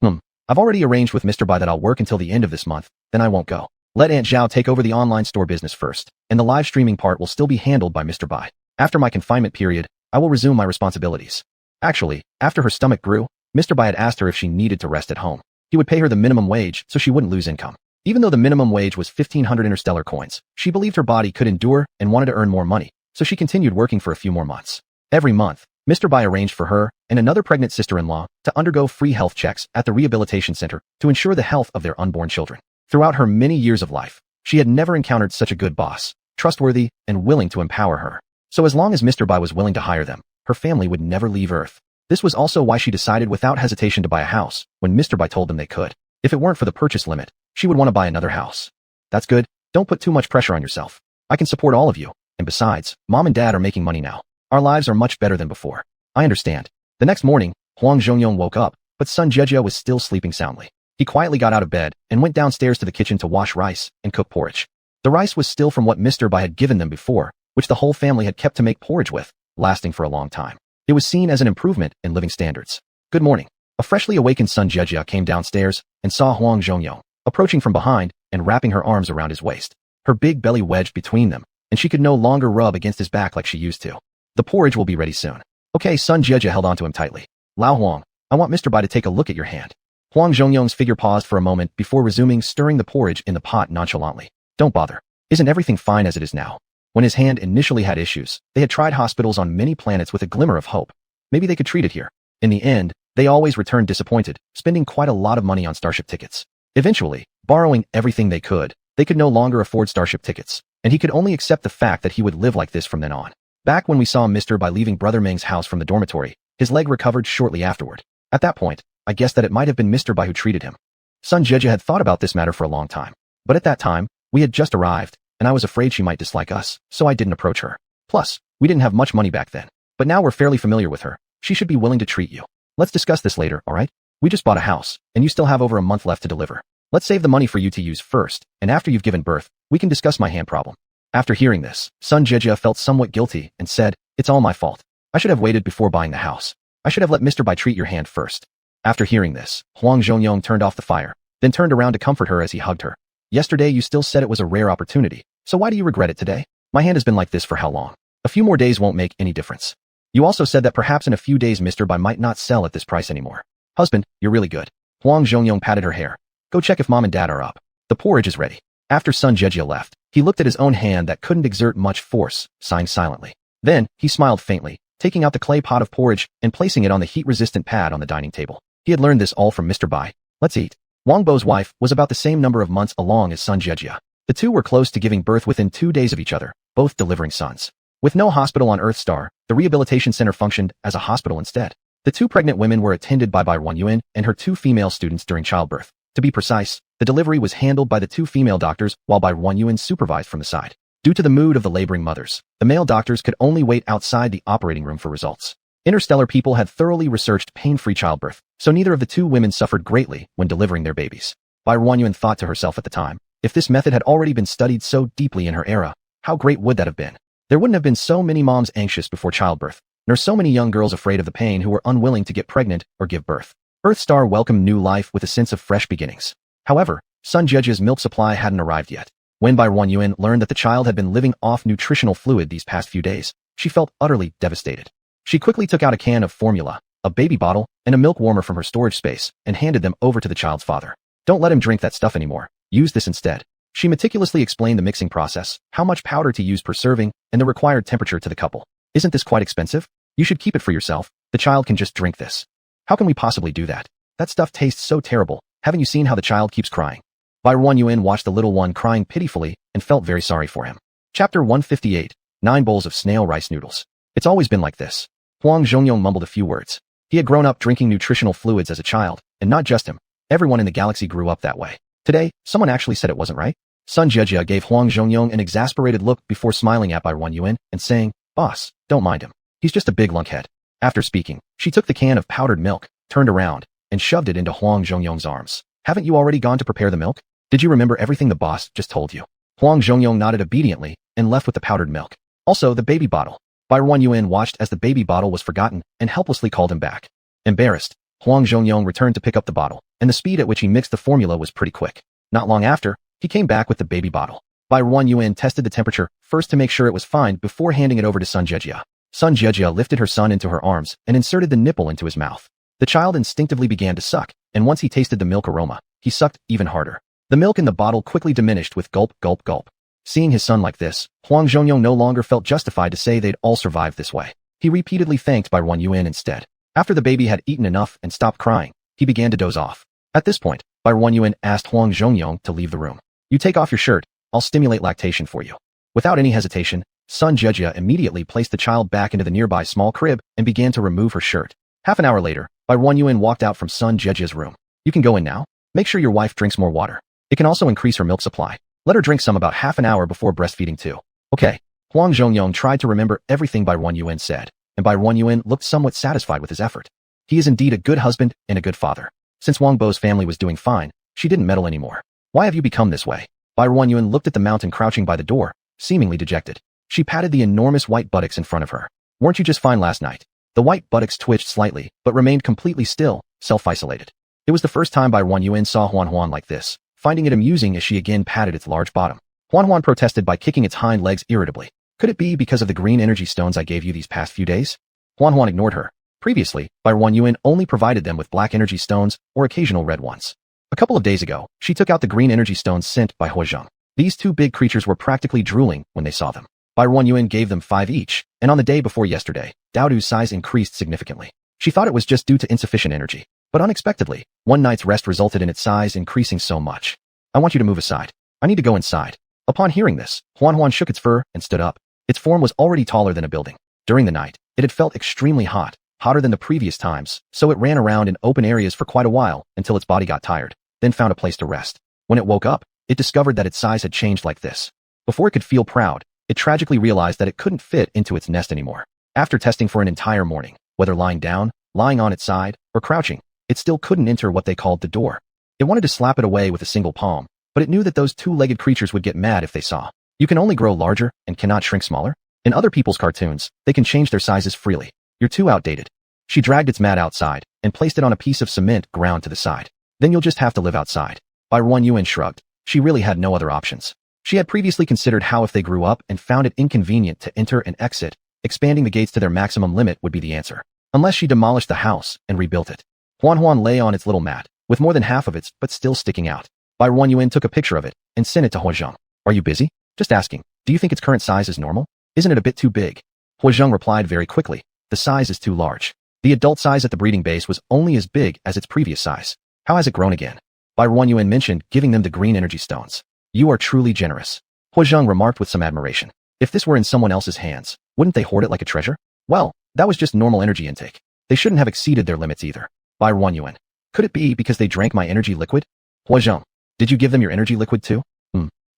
I've already arranged with Mr. Bai that I'll work until the end of this month, then I won't go. Let Aunt Zhao take over the online store business first, and the live streaming part will still be handled by Mr. Bai. After my confinement period, I will resume my responsibilities. Actually, after her stomach grew, Mr. Bai had asked her if she needed to rest at home. He would pay her the minimum wage so she wouldn't lose income. Even though the minimum wage was 1,500 interstellar coins, she believed her body could endure and wanted to earn more money, so she continued working for a few more months. Every month, Mr. Bai arranged for her and another pregnant sister-in-law to undergo free health checks at the rehabilitation center to ensure the health of their unborn children. Throughout her many years of life, she had never encountered such a good boss, trustworthy and willing to empower her. So as long as Mr. Bai was willing to hire them, her family would never leave Earth. This was also why she decided without hesitation to buy a house when Mr. Bai told them they could. If it weren't for the purchase limit, she would want to buy another house. That's good. Don't put too much pressure on yourself. I can support all of you. And besides, Mom and Dad are making money now. Our lives are much better than before. I understand. The next morning, Huang Zhongyong woke up, but Sun Jejia was still sleeping soundly. He quietly got out of bed and went downstairs to the kitchen to wash rice and cook porridge. The rice was still from what Mr. Bai had given them before, which the whole family had kept to make porridge with, lasting for a long time. It was seen as an improvement in living standards. Good morning. A freshly awakened Sun Jejia came downstairs and saw Huang Zhongyong approaching from behind and wrapping her arms around his waist. Her big belly wedged between them, and she could no longer rub against his back like she used to. The porridge will be ready soon. Okay, Sun Jejia held onto him tightly. Lao Huang, I want Mr. Bai to take a look at your hand. Huang Zhongyong's figure paused for a moment before resuming stirring the porridge in the pot nonchalantly. Don't bother. Isn't everything fine as it is now? When his hand initially had issues, they had tried hospitals on many planets with a glimmer of hope. Maybe they could treat it here. In the end, they always returned disappointed, spending quite a lot of money on starship tickets. Eventually, borrowing everything they could no longer afford starship tickets, and he could only accept the fact that he would live like this from then on. Back when we saw Mr. Bai leaving Brother Meng's house from the dormitory, his leg recovered shortly afterward. At that point, I guessed that it might have been Mr. Bai who treated him. Sun Jejia had thought about this matter for a long time. But at that time, we had just arrived, and I was afraid she might dislike us, so I didn't approach her. Plus, we didn't have much money back then. But now we're fairly familiar with her. She should be willing to treat you. Let's discuss this later, alright? We just bought a house, and you still have over a month left to deliver. Let's save the money for you to use first, and after you've given birth, we can discuss my hand problem. After hearing this, Sun Jejia felt somewhat guilty and said, it's all my fault. I should have waited before buying the house. I should have let Mr. Bai treat your hand first. After hearing this, Huang Zhongyong turned off the fire, then turned around to comfort her as he hugged her. Yesterday you still said it was a rare opportunity, so why do you regret it today? My hand has been like this for how long? A few more days won't make any difference. You also said that perhaps in a few days Mr. Bai might not sell at this price anymore. Husband, you're really good. Huang Zhongyong patted her hair. Go check if Mom and Dad are up. The porridge is ready. After Sun Jejia left, he looked at his own hand that couldn't exert much force, sighing silently. Then, he smiled faintly, taking out the clay pot of porridge and placing it on the heat-resistant pad on the dining table. He had learned this all from Mr. Bai. Let's eat. Wang Bo's wife was about the same number of months along as Sun Jejia. The two were close to giving birth within 2 days of each other, both delivering sons. With no hospital on Earthstar, the rehabilitation center functioned as a hospital instead. The 2 pregnant women were attended by Bai Yuan and her 2 female students during childbirth. To be precise, the delivery was handled by the 2 female doctors while Bai Yuan supervised from the side. Due to the mood of the laboring mothers, the male doctors could only wait outside the operating room for results. Interstellar people had thoroughly researched pain-free childbirth, so neither of the 2 women suffered greatly when delivering their babies. Bai Yuan thought to herself at the time, if this method had already been studied so deeply in her era, how great would that have been? There wouldn't have been so many moms anxious before childbirth, nor so many young girls afraid of the pain who were unwilling to get pregnant or give birth. Earthstar welcomed new life with a sense of fresh beginnings. However, Sun Jejia's milk supply hadn't arrived yet. When Bai Yuan learned that the child had been living off nutritional fluid these past few days, she felt utterly devastated. She quickly took out a can of formula, a baby bottle, and a milk warmer from her storage space and handed them over to the child's father. Don't let him drink that stuff anymore. Use this instead. She meticulously explained the mixing process, how much powder to use per serving, and the required temperature to the couple. Isn't this quite expensive? You should keep it for yourself. The child can just drink this. How can we possibly do that? That stuff tastes so terrible. Haven't you seen how the child keeps crying? Bai Yuan watched the little one crying pitifully and felt very sorry for him. Chapter 158, 9 bowls of snail rice noodles. It's always been like this. Huang Zhongyong mumbled a few words. He had grown up drinking nutritional fluids as a child, and not just him. Everyone in the galaxy grew up that way. Today, someone actually said it wasn't right. Sun Jejia gave Huang Zhongyong an exasperated look before smiling at Bai Yuan and saying, Boss, don't mind him. He's just a big lunkhead. After speaking, she took the can of powdered milk, turned around, and shoved it into Huang Zhongyong's arms. Haven't you already gone to prepare the milk? Did you remember everything the boss just told you? Huang Zhongyong nodded obediently and left with the powdered milk. Also, the baby bottle. Bai Yuan watched as the baby bottle was forgotten and helplessly called him back. Embarrassed, Huang Zhongyong returned to pick up the bottle, and the speed at which he mixed the formula was pretty quick. Not long after, he came back with the baby bottle. Bai Yuan tested the temperature first to make sure it was fine before handing it over to Sun Jejia. Sun Jejia lifted her son into her arms and inserted the nipple into his mouth. The child instinctively began to suck, and once he tasted the milk aroma, he sucked even harder. The milk in the bottle quickly diminished with gulp, gulp, gulp. Seeing his son like this, Huang Zhongyong no longer felt justified to say they'd all survived this way. He repeatedly thanked Bai Yuan instead. After the baby had eaten enough and stopped crying, he began to doze off. At this point, By Wan Yuan asked Huang Zhongyong to leave the room. You take off your shirt, I'll stimulate lactation for you. Without any hesitation, Sun Jejia immediately placed the child back into the nearby small crib and began to remove her shirt. Half an hour later, Bai Wan Yuan walked out from Sun Jejia's room. You can go in now. Make sure your wife drinks more water. It can also increase her milk supply. Let her drink some about half an hour before breastfeeding too. Okay. Huang Zhongyong tried to remember everything Bai Wan Yuan said, and Bai Wan Yuan looked somewhat satisfied with his effort. He is indeed a good husband and a good father. Since Wang Bo's family was doing fine, she didn't meddle anymore. Why have you become this way? Bai Wan Yuan looked at the mountain crouching by the door, seemingly dejected. She patted the enormous white buttocks in front of her. Weren't you just fine last night? The white buttocks twitched slightly, but remained completely still, self-isolated. It was the first time Bai Wan Yuan saw Huan Huan like this, finding it amusing as she again patted its large bottom. Huan Huan protested by kicking its hind legs irritably. Could it be because of the green energy stones I gave you these past few days? Huan Huan ignored her. Previously, Bai Wan Yuan only provided them with black energy stones or occasional red ones. A couple of days ago, she took out the green energy stones sent by He Zheng. These two big creatures were practically drooling when they saw them. Bai Wan Yuan gave them 5 each, and on the day before yesterday, Daodu's size increased significantly. She thought it was just due to insufficient energy, but unexpectedly, one night's rest resulted in its size increasing so much. I want you to move aside. I need to go inside. Upon hearing this, Huan Huan shook its fur and stood up. Its form was already taller than a building. During the night, it had felt extremely hot, hotter than the previous times, so it ran around in open areas for quite a while until its body got tired, then found a place to rest. When it woke up, it discovered that its size had changed like this. Before it could feel proud, it tragically realized that it couldn't fit into its nest anymore. After testing for an entire morning, whether lying down, lying on its side, or crouching, it still couldn't enter what they called the door. It wanted to slap it away with a single palm, but it knew that those two-legged creatures would get mad if they saw. You can only grow larger and cannot shrink smaller. In other people's cartoons, they can change their sizes freely. You're too outdated. She dragged its mat outside and placed it on a piece of cement ground to the side. Then you'll just have to live outside. Bai Wan Yuan shrugged. She really had no other options. She had previously considered how if they grew up and found it inconvenient to enter and exit, expanding the gates to their maximum limit would be the answer. Unless she demolished the house and rebuilt it. Huan Huan lay on its little mat, with more than half of its but still sticking out. Bai Wan Yuan took a picture of it and sent it to He Zheng. Are you busy? Just asking. Do you think its current size is normal? Isn't it a bit too big? He Zheng replied very quickly. The size is too large. The adult size at the breeding base was only as big as its previous size. How has it grown again? Bai Wan Yuan mentioned giving them the green energy stones. You are truly generous. He Zheng remarked with some admiration. If this were in someone else's hands, wouldn't they hoard it like a treasure? Well, that was just normal energy intake. They shouldn't have exceeded their limits either. Bai Wan Yuan. Could it be because they drank my energy liquid? He Zheng. Did you give them your energy liquid too?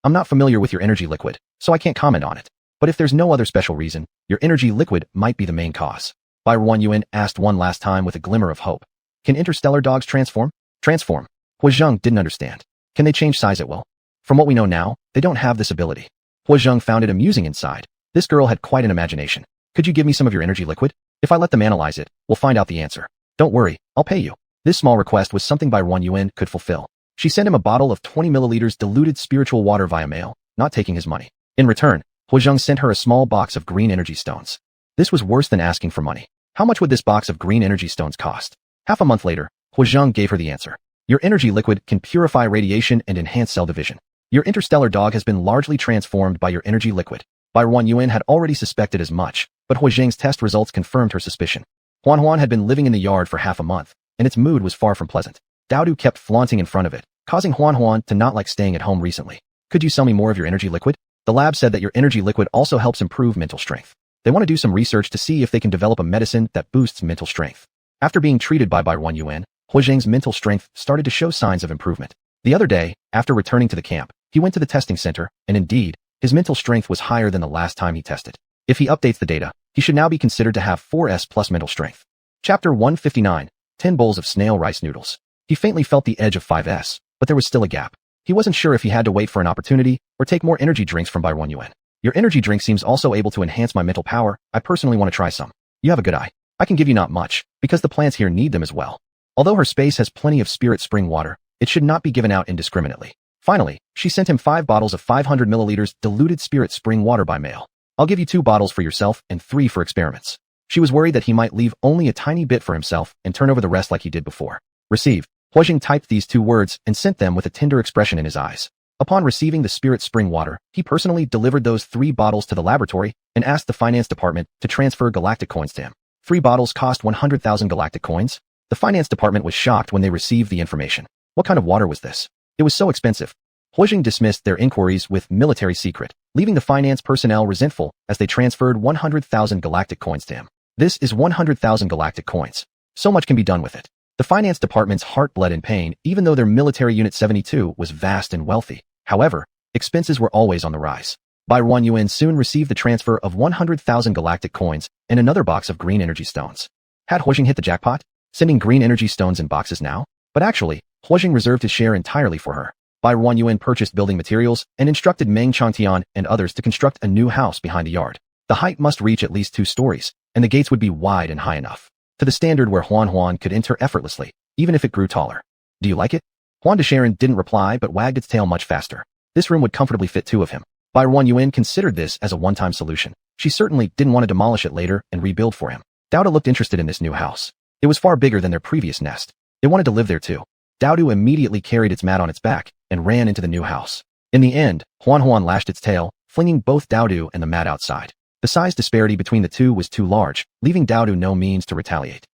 I'm not familiar with your energy liquid, so I can't comment on it. But if there's no other special reason, your energy liquid might be the main cause. Bai Wan Yuan asked one last time with a glimmer of hope. Can interstellar dogs transform? Transform. He Zheng didn't understand. Can they change size at will? From what we know now, they don't have this ability. He Zheng found it amusing inside. This girl had quite an imagination. Could you give me some of your energy liquid? If I let them analyze it, we'll find out the answer. Don't worry, I'll pay you. This small request was something Bai Wan Yuan could fulfill. She sent him a bottle of 20 milliliters diluted spiritual water via mail, not taking his money. In return, He Zheng sent her a small box of green energy stones. This was worse than asking for money. How much would this box of green energy stones cost? Half a month later, He Zheng gave her the answer. Your energy liquid can purify radiation and enhance cell division. Your interstellar dog has been largely transformed by your energy liquid. Bai Wan Yuan had already suspected as much, but He Zheng's test results confirmed her suspicion. Huan Huan had been living in the yard for half a month, and its mood was far from pleasant. Daodu kept flaunting in front of it, causing Huan Huan to not like staying at home recently. Could you sell me more of your energy liquid? The lab said that your energy liquid also helps improve mental strength. They want to do some research to see if they can develop a medicine that boosts mental strength. After being treated by Bai Wan Yuan, He Zheng's mental strength started to show signs of improvement. The other day, after returning to the camp, he went to the testing center, and indeed, his mental strength was higher than the last time he tested. If he updates the data, he should now be considered to have 4S plus mental strength. Chapter 159, 10 bowls of snail rice noodles. He faintly felt the edge of 5S, but there was still a gap. He wasn't sure if he had to wait for an opportunity or take more energy drinks from Bai Wan Yuan. Your energy drink seems also able to enhance my mental power. I personally want to try some. You have a good eye. I can give you not much, because the plants here need them as well. Although her space has plenty of spirit spring water, it should not be given out indiscriminately. Finally, she sent him 5 bottles of 500 milliliters diluted spirit spring water by mail. I'll give you 2 bottles for yourself and 3 for experiments. She was worried that he might leave only a tiny bit for himself and turn over the rest like he did before. Receive. He Zheng typed these 2 words and sent them with a tender expression in his eyes. Upon receiving the spirit spring water, he personally delivered those 3 bottles to the laboratory and asked the finance department to transfer galactic coins to him. 3 bottles cost 100,000 galactic coins. The finance department was shocked when they received the information. What kind of water was this? It was so expensive. Huijing dismissed their inquiries with military secret, leaving the finance personnel resentful as they transferred 100,000 galactic coins to him. This is 100,000 galactic coins. So much can be done with it. The finance department's heart bled in pain, even though their military unit 72 was vast and wealthy. However, expenses were always on the rise. Barren Yuan soon received the transfer of 100,000 galactic coins and another box of green energy stones. Had Huijing hit the jackpot, sending green energy stones in boxes now? But actually, Huijing reserved his share entirely for her. Barren Yuan purchased building materials and instructed Meng Changtian and others to construct a new house behind the yard. The height must reach at least 2 stories, and the gates would be wide and high enough, to the standard where Huan could enter effortlessly, even if it grew taller. Do you like it? Huan de Sharon didn't reply but wagged its tail much faster. This room would comfortably fit 2 of him. Barren Yuan considered this as a one-time solution. She certainly didn't want to demolish it later and rebuild for him. Dowda looked interested in this new house. It was far bigger than their previous nest. It wanted to live there too. Dowda immediately carried its mat on its back and ran into the new house. In the end, Huan lashed its tail, flinging both Dowda and the mat outside. The size disparity between the two was too large, leaving Dowda no means to retaliate.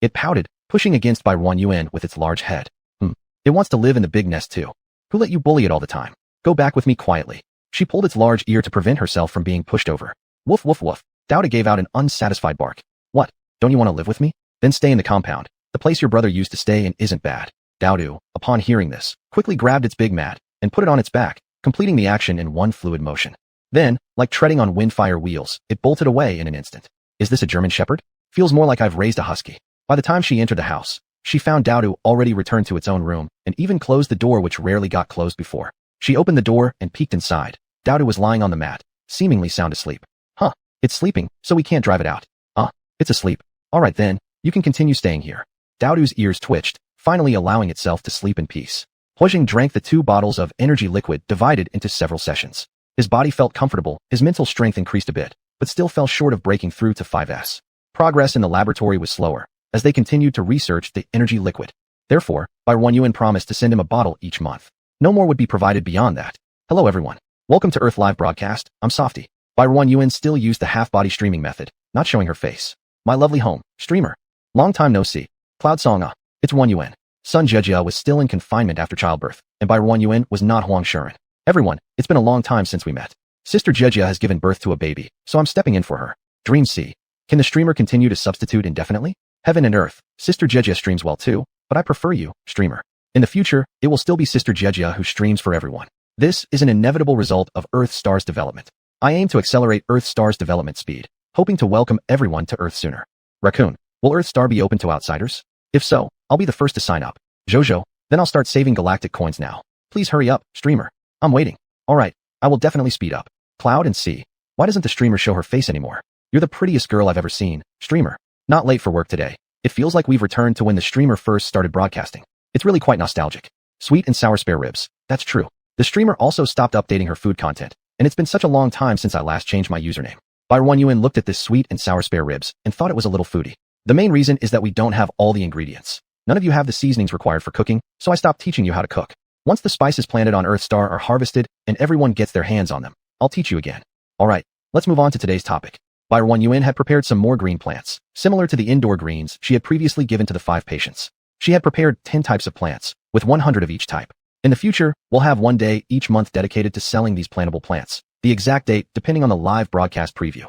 It pouted, pushing against Barren Yuan with its large head. It wants to live in the big nest too. Who let you bully it all the time? Go back with me quietly. She pulled its large ear to prevent herself from being pushed over. Woof woof woof. Dowda gave out an unsatisfied bark. What? Don't you want to live with me? Then stay in the compound. The place your brother used to stay in isn't bad. Dowda, upon hearing this, quickly grabbed its big mat and put it on its back, completing the action in one fluid motion. Then, like treading on windfire wheels, it bolted away in an instant. Is this a German Shepherd? Feels more like I've raised a husky. By the time she entered the house, she found Dowda already returned to its own room and even closed the door which rarely got closed before. She opened the door and peeked inside. Dowda was lying on the mat, seemingly sound asleep. Huh, it's sleeping, so we can't drive it out. It's asleep. Alright then, you can continue staying here. Dowda's ears twitched, finally allowing itself to sleep in peace. Huijing drank the 2 bottles of energy liquid divided into several sessions. His body felt comfortable, his mental strength increased a bit, but still fell short of breaking through to 5S. Progress in the laboratory was slower, as they continued to research the energy liquid. Therefore, Barren Yuan promised to send him a bottle each month. No more would be provided beyond that. Hello everyone. Welcome to Earth Live Broadcast, I'm Softy. Barren Yuan still used the half-body streaming method, not showing her face. My lovely home, streamer. Long time no see. Cloud Song it's Wan Yuan. Son Jejia was still in confinement after childbirth, and Barren Yuan was not Huang Shuren. Everyone, it's been a long time since we met. Sister Jejia has given birth to a baby, so I'm stepping in for her. Dream C. Can the streamer continue to substitute indefinitely? Heaven and Earth, Sister Jejia streams well too, but I prefer you, streamer. In the future, it will still be Sister Jejia who streams for everyone. This is an inevitable result of Earth Star's development. I aim to accelerate Earth Star's development speed, hoping to welcome everyone to Earth sooner. Raccoon, will Earth Star be open to outsiders? If so, I'll be the first to sign up. Jojo, then I'll start saving galactic coins now. Please hurry up, streamer. I'm waiting. Alright, I will definitely speed up. Cloud and C. Why doesn't the streamer show her face anymore? You're the prettiest girl I've ever seen, streamer. Not late for work today. It feels like we've returned to when the streamer first started broadcasting. It's really quite nostalgic. Sweet and sour spare ribs. That's true. The streamer also stopped updating her food content, and it's been such a long time since I last changed my username. Barren Yuan looked at this sweet and sour spare ribs and thought it was a little foodie. The main reason is that we don't have all the ingredients. None of you have the seasonings required for cooking, so I stopped teaching you how to cook. Once the spices planted on Earth Star are harvested and everyone gets their hands on them, I'll teach you again. Alright, let's move on to today's topic. Barren Yuan had prepared some more green plants, similar to the indoor greens she had previously given to the 5 patients. She had prepared 10 types of plants, with 100 of each type. In the future, we'll have one day each month dedicated to selling these plantable plants, the exact date depending on the live broadcast preview.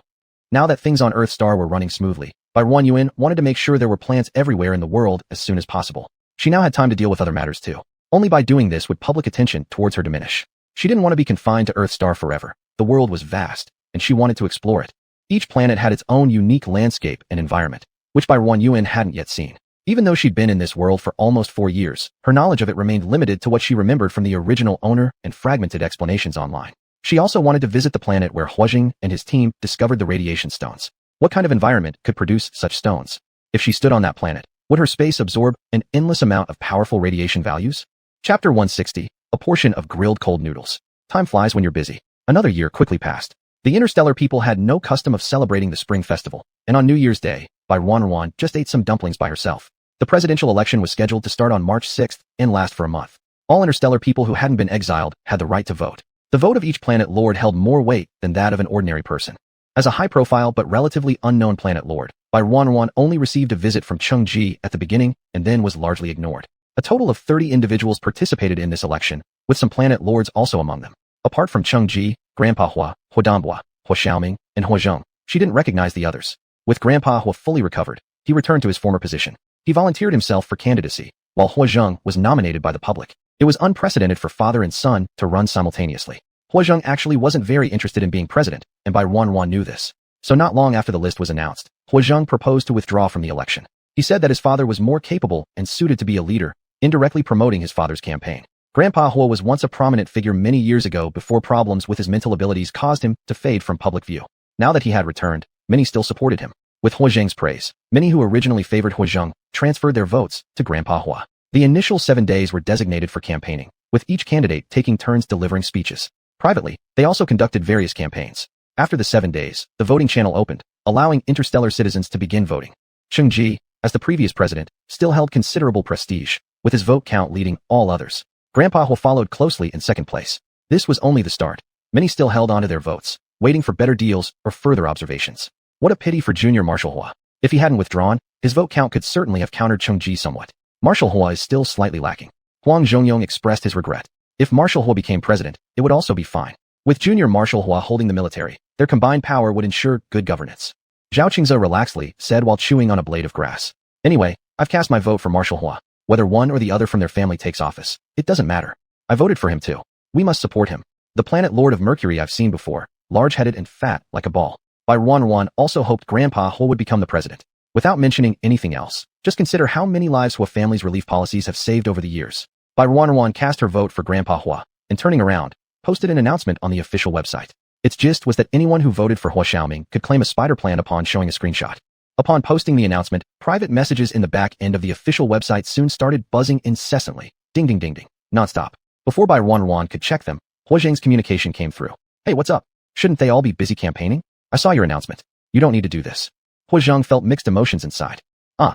Now that things on Earth Star were running smoothly, Barren Yuan wanted to make sure there were plants everywhere in the world as soon as possible. She now had time to deal with other matters too. Only by doing this would public attention towards her diminish. She didn't want to be confined to Earth Star forever. The world was vast, and she wanted to explore it. Each planet had its own unique landscape and environment, which Barren Yuan hadn't yet seen. Even though she'd been in this world for almost 4 years, her knowledge of it remained limited to what she remembered from the original owner and fragmented explanations online. She also wanted to visit the planet where Huijing and his team discovered the radiation stones. What kind of environment could produce such stones? If she stood on that planet, would her space absorb an endless amount of powerful radiation values? Chapter 160, a portion of grilled cold noodles. Time flies when you're busy. Another year quickly passed. The interstellar people had no custom of celebrating the Spring Festival, and on New Year's Day, Barren just ate some dumplings by herself. The presidential election was scheduled to start on March 6th and last for a month. All interstellar people who hadn't been exiled had the right to vote. The vote of each planet lord held more weight than that of an ordinary person. As a high-profile but relatively unknown planet lord, Barren only received a visit from Cheng Ji at the beginning and then was largely ignored. A total of 30 individuals participated in this election, with some planet lords also among them. Apart from Cheng Ji, Grandpa Hua, Huodambua, Hua Xiaoming, and Hua Zheng, she didn't recognize the others. With Grandpa Hua fully recovered, he returned to his former position. He volunteered himself for candidacy, while Hua Zheng was nominated by the public. It was unprecedented for father and son to run simultaneously. Hua Zheng actually wasn't very interested in being president, and Bai Ruan knew this. So not long after the list was announced, Hua Zheng proposed to withdraw from the election. He said that his father was more capable and suited to be a leader, indirectly promoting his father's campaign. Grandpa Hua was once a prominent figure many years ago before problems with his mental abilities caused him to fade from public view. Now that he had returned, many still supported him. With Hua Zheng's praise, many who originally favored Hua Zheng transferred their votes to Grandpa Hua. The initial 7 days were designated for campaigning, with each candidate taking turns delivering speeches. Privately, they also conducted various campaigns. After the 7 days, the voting channel opened, allowing interstellar citizens to begin voting. Cheng Ji, as the previous president, still held considerable prestige, with his vote count leading all others. Grandpa Hua followed closely in second place. This was only the start. Many still held onto their votes, waiting for better deals or further observations. What a pity for Junior Marshal Hua. If he hadn't withdrawn, his vote count could certainly have countered Cheng Ji somewhat. Marshal Hua is still slightly lacking. Huang Zhongyong expressed his regret. If Marshal Hua became president, it would also be fine. With Junior Marshal Hua holding the military, their combined power would ensure good governance. Zhao Qingze relaxedly said while chewing on a blade of grass. Anyway, I've cast my vote for Marshal Hua. Whether one or the other from their family takes office, it doesn't matter. I voted for him too. We must support him. The planet Lord of Mercury I've seen before, large-headed and fat like a ball. Bai Ruan also hoped Grandpa Hua would become the president. Without mentioning anything else, just consider how many lives Hua family's relief policies have saved over the years. Bai Ruan cast her vote for Grandpa Hua, and turning around, posted an announcement on the official website. Its gist was that anyone who voted for Hua Xiaoming could claim a spider plan upon showing a screenshot. Upon posting the announcement, private messages in the back end of the official website soon started buzzing incessantly. Ding ding ding ding. Non-stop. Before Bai Ruan could check them, Hua Zheng's communication came through. Hey, what's up? Shouldn't they all be busy campaigning? I saw your announcement. You don't need to do this. Hua Zheng felt mixed emotions inside.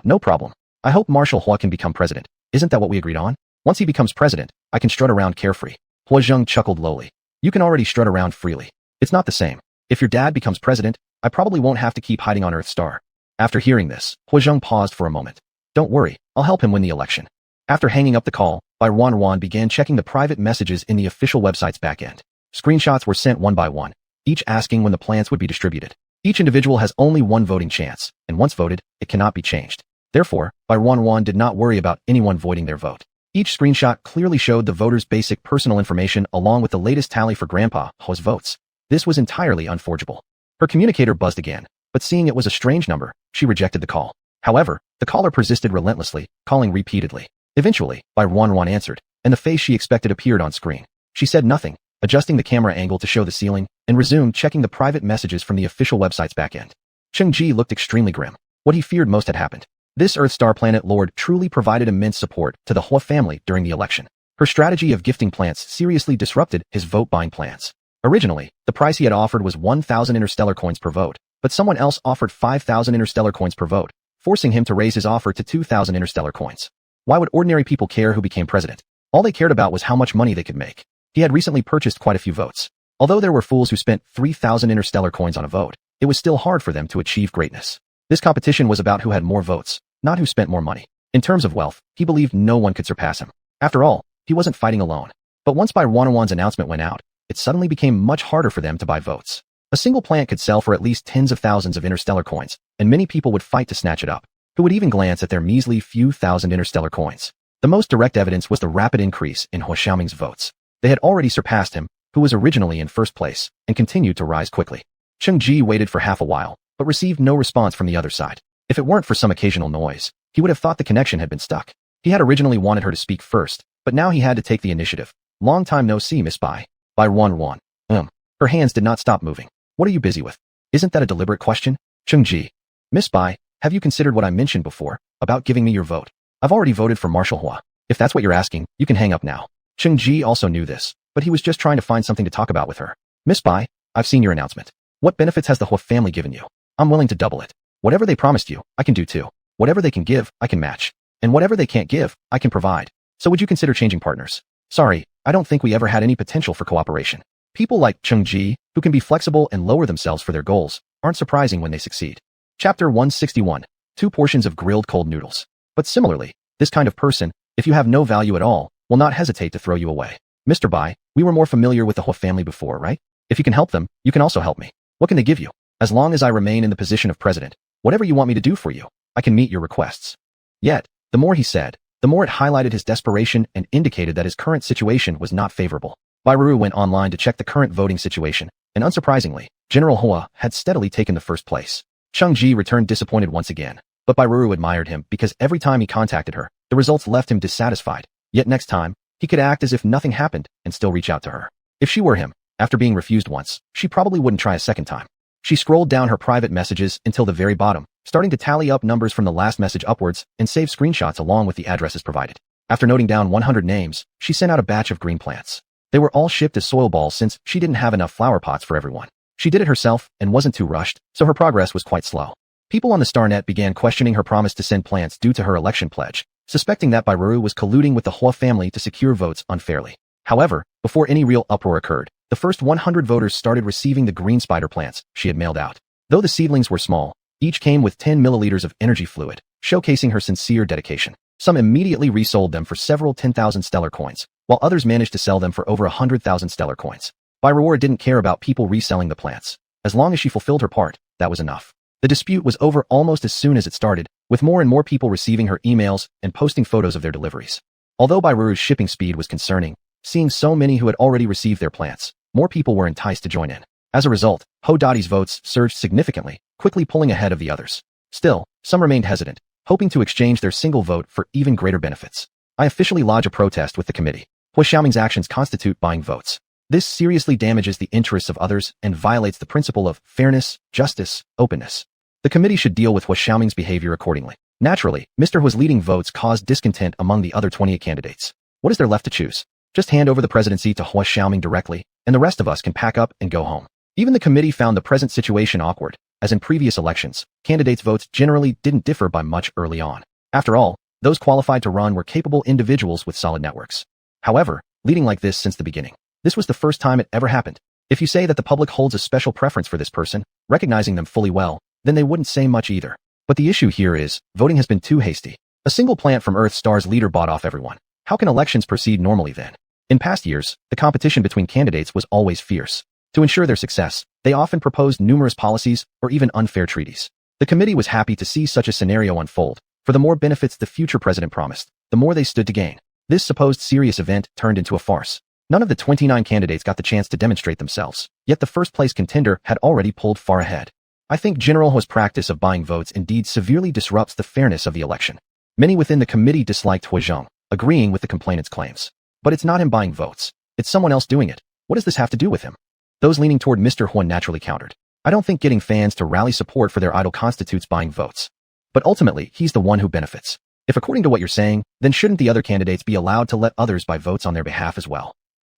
No problem. I hope Marshal Hua can become president. Isn't that what we agreed on? Once he becomes president, I can strut around carefree. Hua Zheng chuckled lowly. You can already strut around freely. It's not the same. If your dad becomes president, I probably won't have to keep hiding on Earth Star. After hearing this, Hua Zheng paused for a moment. Don't worry, I'll help him win the election. After hanging up the call, Bai Ruan began checking the private messages in the official website's backend. Screenshots were sent one by one, each asking when the plans would be distributed. Each individual has only one voting chance, and once voted, it cannot be changed. Therefore, Bai Ruan did not worry about anyone voiding their vote. Each screenshot clearly showed the voter's basic personal information along with the latest tally for Grandpa Hua's votes. This was entirely unforgeable. Her communicator buzzed again, but seeing it was a strange number, she rejected the call. However, the caller persisted relentlessly, calling repeatedly. Eventually, Bai Ruan answered, and the face she expected appeared on screen. She said nothing, adjusting the camera angle to show the ceiling, and resumed checking the private messages from the official website's backend. Cheng Ji looked extremely grim. What he feared most had happened. This Earth Star planet lord truly provided immense support to the Hua family during the election. Her strategy of gifting plants seriously disrupted his vote-buying plans. Originally, the price he had offered was 1,000 interstellar coins per vote, but someone else offered 5,000 interstellar coins per vote, forcing him to raise his offer to 2,000 interstellar coins. Why would ordinary people care who became president? All they cared about was how much money they could make. He had recently purchased quite a few votes. Although there were fools who spent 3,000 interstellar coins on a vote, it was still hard for them to achieve greatness. This competition was about who had more votes, not who spent more money. In terms of wealth, he believed no one could surpass him. After all, he wasn't fighting alone. But once Bai Ruan's announcement went out, it suddenly became much harder for them to buy votes. A single plant could sell for at least tens of thousands of interstellar coins, and many people would fight to snatch it up, who would even glance at their measly few thousand interstellar coins. The most direct evidence was the rapid increase in Hua Xiaoming's votes. They had already surpassed him, who was originally in first place, and continued to rise quickly. Cheng Ji waited for half a while, but received no response from the other side. If it weren't for some occasional noise, he would have thought the connection had been stuck. He had originally wanted her to speak first, but now he had to take the initiative. Long time no see, Miss Bai. Bai Ruan. Her hands did not stop moving. What are you busy with? Isn't that a deliberate question? Cheng Ji. Miss Bai, have you considered what I mentioned before, about giving me your vote? I've already voted for Marshal Hua. If that's what you're asking, you can hang up now. Cheng Ji also knew this, but he was just trying to find something to talk about with her. Miss Bai, I've seen your announcement. What benefits has the Hua family given you? I'm willing to double it. Whatever they promised you, I can do too. Whatever they can give, I can match. And whatever they can't give, I can provide. So would you consider changing partners? Sorry, I don't think we ever had any potential for cooperation. People like Cheng Ji, who can be flexible and lower themselves for their goals, aren't surprising when they succeed. Chapter 161. 2 portions of grilled cold noodles. But similarly, this kind of person, If you have no value at all, will not hesitate to throw you away. Mr. Bai, we were more familiar with the Hua family before, right? If you can help them, you can also help me. What can they give you? As long as I remain in the position of president, whatever you want me to do for you, I can meet your requests. Yet, the more he said, the more it highlighted his desperation and indicated that his current situation was not favorable. Bairu went online to check the current voting situation, and unsurprisingly, General Hua had steadily taken the first place. Cheng Ji returned disappointed once again, but Bairu admired him because every time he contacted her, the results left him dissatisfied. Yet next time, he could act as if nothing happened and still reach out to her. If she were him, after being refused once, she probably wouldn't try a second time. She scrolled down her private messages until the very bottom, starting to tally up numbers from the last message upwards and save screenshots along with the addresses provided. After noting down 100 names, she sent out a batch of green plants. They were all shipped as soil balls since she didn't have enough flower pots for everyone. She did it herself and wasn't too rushed, so her progress was quite slow. People on the Starnet began questioning her promise to send plants due to her election pledge, suspecting that Bairu was colluding with the Hua family to secure votes unfairly. However, before any real uproar occurred, the first 100 voters started receiving the green spider plants she had mailed out. Though the seedlings were small, each came with 10 milliliters of energy fluid, showcasing her sincere dedication. Some immediately resold them for several 10,000 stellar coins, while others managed to sell them for over 100,000 stellar coins. Bairu didn't care about people reselling the plants. As long as she fulfilled her part, that was enough. The dispute was over almost as soon as it started, with more and more people receiving her emails and posting photos of their deliveries. Although Bairu's shipping speed was concerning, seeing so many who had already received their plants, more people were enticed to join in. As a result, Hodati's votes surged significantly, quickly pulling ahead of the others. Still, some remained hesitant, hoping to exchange their single vote for even greater benefits. I officially lodge a protest with the committee. Hua Xiaoming's actions constitute buying votes. This seriously damages the interests of others and violates the principle of fairness, justice, openness. The committee should deal with Hua Xiaoming's behavior accordingly. Naturally, Mr. Hua's leading votes caused discontent among the other 28 candidates. What is there left to choose? Just hand over the presidency to Hua Xiaoming directly, and the rest of us can pack up and go home. Even the committee found the present situation awkward. As in previous elections, candidates' votes generally didn't differ by much early on. After all, those qualified to run were capable individuals with solid networks. However, leading like this since the beginning. This was the first time it ever happened. If you say that the public holds a special preference for this person, recognizing them fully well, then they wouldn't say much either. But the issue here is, voting has been too hasty. A single plant from Earth Star's leader bought off everyone. How can elections proceed normally then? In past years, the competition between candidates was always fierce. To ensure their success, they often proposed numerous policies or even unfair treaties. The committee was happy to see such a scenario unfold, for the more benefits the future president promised, the more they stood to gain. This supposed serious event turned into a farce. None of the 29 candidates got the chance to demonstrate themselves, yet the first-place contender had already pulled far ahead. I think General Hua's practice of buying votes indeed severely disrupts the fairness of the election. Many within the committee disliked Hua Zheng, agreeing with the complainant's claims. But it's not him buying votes. It's someone else doing it. What does this have to do with him? Those leaning toward Mr. Hua naturally countered. I don't think getting fans to rally support for their idol constitutes buying votes. But ultimately, he's the one who benefits. If according to what you're saying, then shouldn't the other candidates be allowed to let others buy votes on their behalf as well?